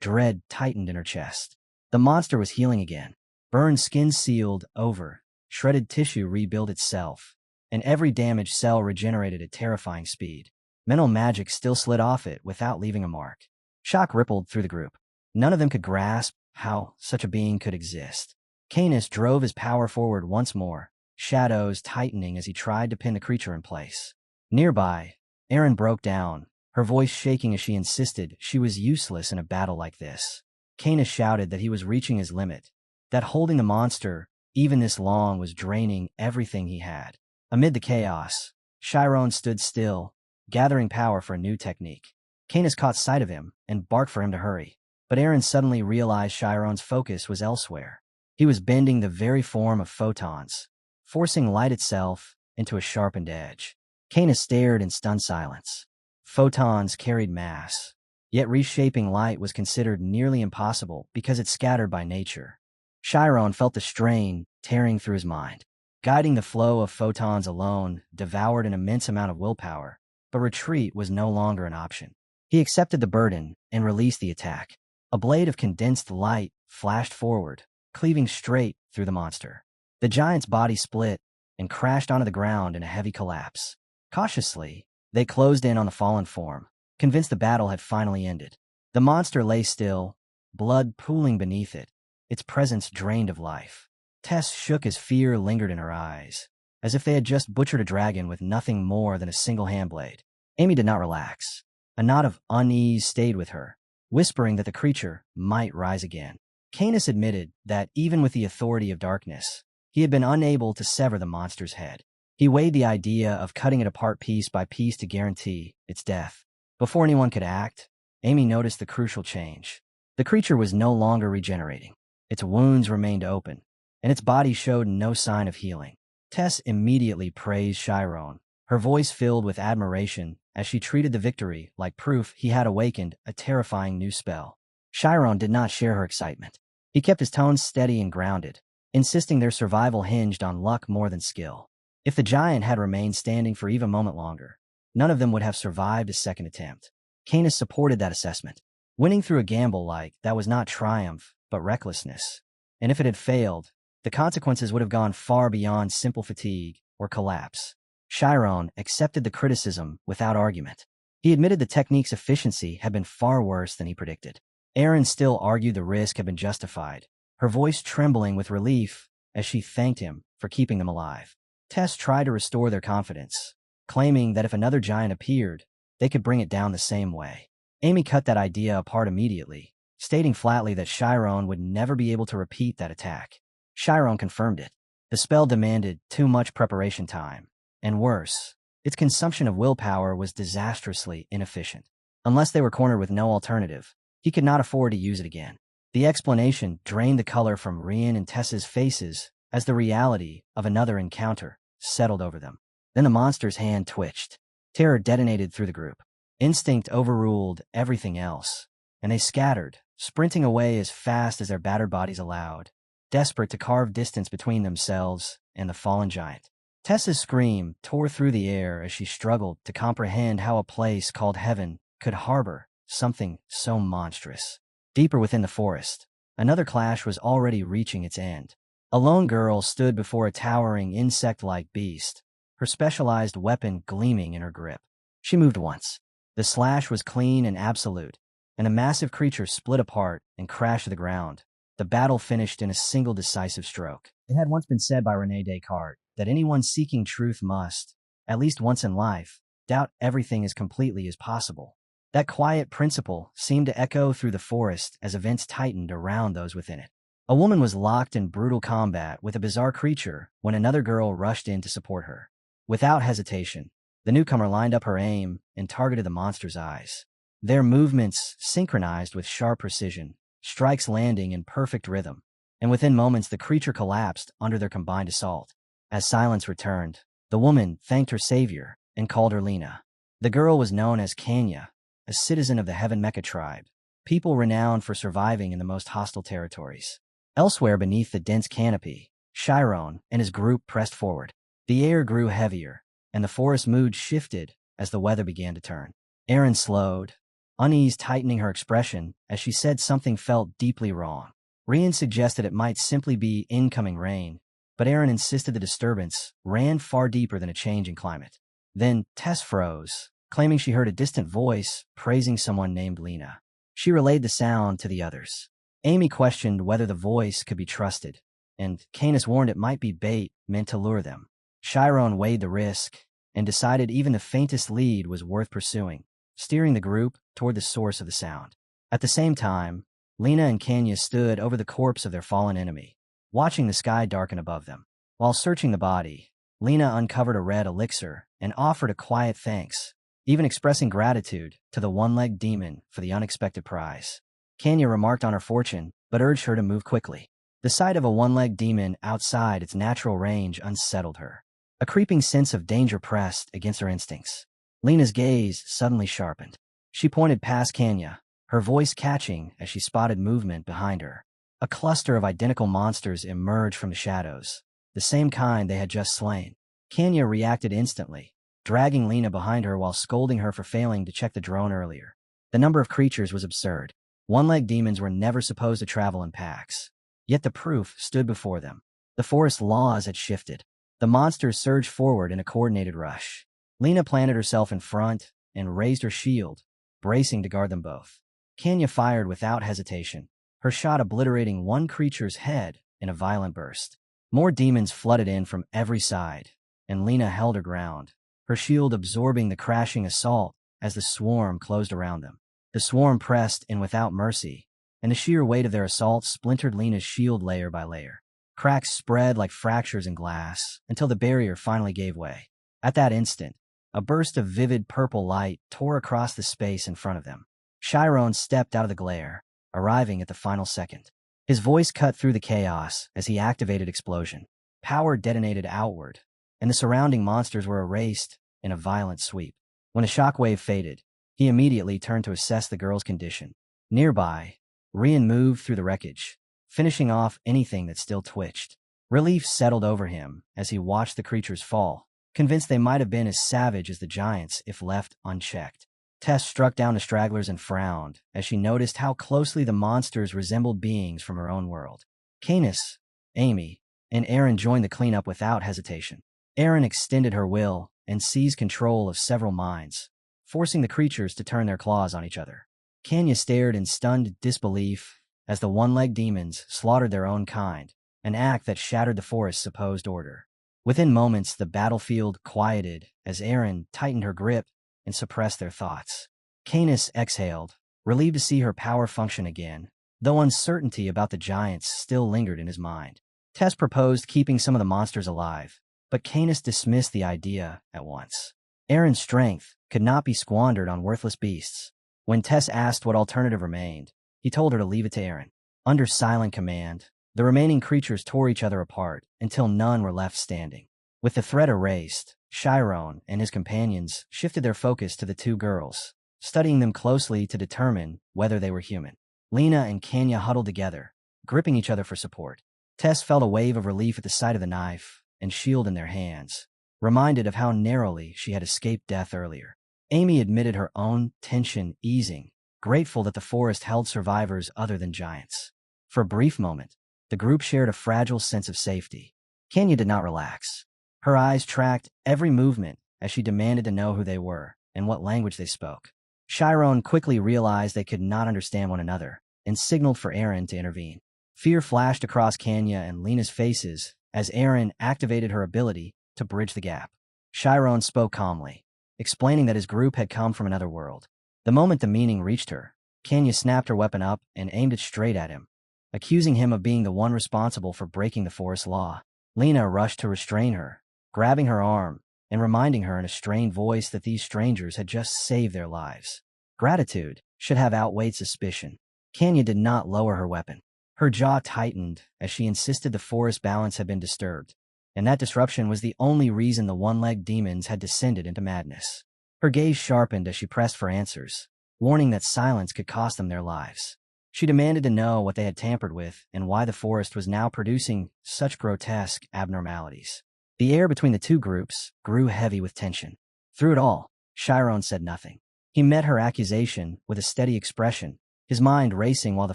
dread tightened in her chest. The monster was healing again. Burned skin sealed over, shredded tissue rebuilt itself, and every damaged cell regenerated at terrifying speed. Mental magic still slid off it without leaving a mark. Shock rippled through the group. None of them could grasp how such a being could exist. Canis drove his power forward once more, shadows tightening as he tried to pin the creature in place. Nearby, Erin broke down, her voice shaking as she insisted she was useless in a battle like this. Canis shouted that he was reaching his limit, that holding the monster, even this long, was draining everything he had. Amid the chaos, Shyron stood still, gathering power for a new technique. Canis caught sight of him and barked for him to hurry, but Erin suddenly realized Shyron's focus was elsewhere. He was bending the very form of photons, forcing light itself into a sharpened edge. Canis stared in stunned silence. Photons carried mass, yet reshaping light was considered nearly impossible because it's scattered by nature. Shyron felt the strain tearing through his mind. Guiding the flow of photons alone devoured an immense amount of willpower, but retreat was no longer an option. He accepted the burden and released the attack. A blade of condensed light flashed forward, cleaving straight through the monster. The giant's body split and crashed onto the ground in a heavy collapse. Cautiously, they closed in on the fallen form, convinced the battle had finally ended. The monster lay still, blood pooling beneath it, its presence drained of life. Tess shook as fear lingered in her eyes, as if they had just butchered a dragon with nothing more than a single handblade. Amy did not relax. A knot of unease stayed with her, whispering that the creature might rise again. Canis admitted that even with the authority of darkness, he had been unable to sever the monster's head. He weighed the idea of cutting it apart piece by piece to guarantee its death. Before anyone could act, Amy noticed the crucial change. The creature was no longer regenerating. Its wounds remained open, and its body showed no sign of healing. Tess immediately praised Shyron, her voice filled with admiration as she treated the victory like proof he had awakened a terrifying new spell. Shyron did not share her excitement. He kept his tone steady and grounded, insisting their survival hinged on luck more than skill. If the giant had remained standing for even a moment longer, none of them would have survived a second attempt. Canis supported that assessment. Winning through a gamble like that was not triumph, but recklessness. And if it had failed, the consequences would have gone far beyond simple fatigue or collapse. Shyron accepted the criticism without argument. He admitted the technique's efficiency had been far worse than he predicted. Erin still argued the risk had been justified, her voice trembling with relief as she thanked him for keeping them alive. Tess tried to restore their confidence, claiming that if another giant appeared, they could bring it down the same way. Amy cut that idea apart immediately, stating flatly that Shyron would never be able to repeat that attack. Shyron confirmed it. The spell demanded too much preparation time, and worse, its consumption of willpower was disastrously inefficient. Unless they were cornered with no alternative, he could not afford to use it again. The explanation drained the color from Rian and Tess's faces as the reality of another encounter settled over them. Then the monster's hand twitched. Terror detonated through the group. Instinct overruled everything else, and they scattered, sprinting away as fast as their battered bodies allowed, desperate to carve distance between themselves and the fallen giant. Tessa's scream tore through the air as she struggled to comprehend how a place called heaven could harbor something so monstrous. Deeper within the forest, another clash was already reaching its end. A lone girl stood before a towering insect-like beast, her specialized weapon gleaming in her grip. She moved once. The slash was clean and absolute, and a massive creature split apart and crashed to the ground. The battle finished in a single decisive stroke. It had once been said by René Descartes that anyone seeking truth must, at least once in life, doubt everything as completely as possible. That quiet principle seemed to echo through the forest as events tightened around those within it. A woman was locked in brutal combat with a bizarre creature when another girl rushed in to support her. Without hesitation, the newcomer lined up her aim and targeted the monster's eyes. Their movements synchronized with sharp precision, strikes landing in perfect rhythm, and within moments the creature collapsed under their combined assault. As silence returned, the woman thanked her savior and called her Lena. The girl was known as Kanya, a citizen of the Heaven Mecha tribe, people renowned for surviving in the most hostile territories. Elsewhere beneath the dense canopy, Shyron and his group pressed forward. The air grew heavier, and the forest mood shifted as the weather began to turn. Erin slowed, unease tightening her expression as she said something felt deeply wrong. Rian suggested it might simply be incoming rain, but Erin insisted the disturbance ran far deeper than a change in climate. Then Tess froze, claiming she heard a distant voice praising someone named Lena. She relayed the sound to the others. Amy questioned whether the voice could be trusted, and Canis warned it might be bait meant to lure them. Shyron weighed the risk and decided even the faintest lead was worth pursuing, steering the group toward the source of the sound. At the same time, Lena and Kanya stood over the corpse of their fallen enemy, watching the sky darken above them. While searching the body, Lena uncovered a red elixir and offered a quiet thanks, even expressing gratitude to the one-legged demon for the unexpected prize. Kanya remarked on her fortune, but urged her to move quickly. The sight of a one-legged demon outside its natural range unsettled her. A creeping sense of danger pressed against her instincts. Lena's gaze suddenly sharpened. She pointed past Kanya, her voice catching as she spotted movement behind her. A cluster of identical monsters emerged from the shadows, the same kind they had just slain. Kanya reacted instantly, dragging Lena behind her while scolding her for failing to check the drone earlier. The number of creatures was absurd. One-legged demons were never supposed to travel in packs. Yet the proof stood before them. The forest laws had shifted. The monsters surged forward in a coordinated rush. Lena planted herself in front and raised her shield, bracing to guard them both. Kanya fired without hesitation, her shot obliterating one creature's head in a violent burst. More demons flooded in from every side, and Lena held her ground, her shield absorbing the crashing assault as the swarm closed around them. The swarm pressed in without mercy, and the sheer weight of their assault splintered Lena's shield layer by layer. Cracks spread like fractures in glass until the barrier finally gave way. At that instant, a burst of vivid purple light tore across the space in front of them. Shyron stepped out of the glare, arriving at the final second. His voice cut through the chaos as he activated Explosion. Power detonated outward, and the surrounding monsters were erased in a violent sweep. When the shockwave faded, he immediately turned to assess the girl's condition. Nearby, Rian moved through the wreckage, finishing off anything that still twitched. Relief settled over him as he watched the creatures fall, convinced they might have been as savage as the giants if left unchecked. Tess struck down the stragglers and frowned as she noticed how closely the monsters resembled beings from her own world. Canis, Amy, and Aaron joined the cleanup without hesitation. Aaron extended her will and seized control of several minds, forcing the creatures to turn their claws on each other. Kanya stared in stunned disbelief as the one-legged demons slaughtered their own kind, an act that shattered the forest's supposed order. Within moments, the battlefield quieted as Aaron tightened her grip and suppressed their thoughts. Canis exhaled, relieved to see her power function again, though uncertainty about the giants still lingered in his mind. Tess proposed keeping some of the monsters alive, but Canis dismissed the idea at once. Aaron's strength could not be squandered on worthless beasts. When Tess asked what alternative remained, he told her to leave it to Aaron. Under silent command, the remaining creatures tore each other apart until none were left standing. With the threat erased, Shyron and his companions shifted their focus to the two girls, studying them closely to determine whether they were human. Lena and Kanya huddled together, gripping each other for support. Tess felt a wave of relief at the sight of the knife and shield in their hands, reminded of how narrowly she had escaped death earlier. Amy admitted her own tension easing, grateful that the forest held survivors other than giants. For a brief moment, the group shared a fragile sense of safety. Kenya did not relax. Her eyes tracked every movement as she demanded to know who they were and what language they spoke. Shyron quickly realized they could not understand one another and signaled for Aaron to intervene. Fear flashed across Kenya and Lena's faces as Aaron activated her ability to bridge the gap. Shyron spoke calmly, explaining that his group had come from another world. The moment the meaning reached her, Kenya snapped her weapon up and aimed it straight at him, accusing him of being the one responsible for breaking the forest law. Lena rushed to restrain her, grabbing her arm and reminding her in a strained voice that these strangers had just saved their lives. Gratitude should have outweighed suspicion. Kenya did not lower her weapon. Her jaw tightened as she insisted the forest balance had been disturbed, and that disruption was the only reason the one-legged demons had descended into madness. Her gaze sharpened as she pressed for answers, warning that silence could cost them their lives. She demanded to know what they had tampered with and why the forest was now producing such grotesque abnormalities. The air between the two groups grew heavy with tension. Through it all, Shyron said nothing. He met her accusation with a steady expression, his mind racing while the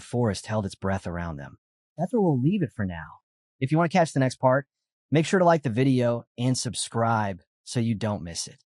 forest held its breath around them. That's where we'll leave it for now. If you want to catch the next part, make sure to like the video and subscribe so you don't miss it.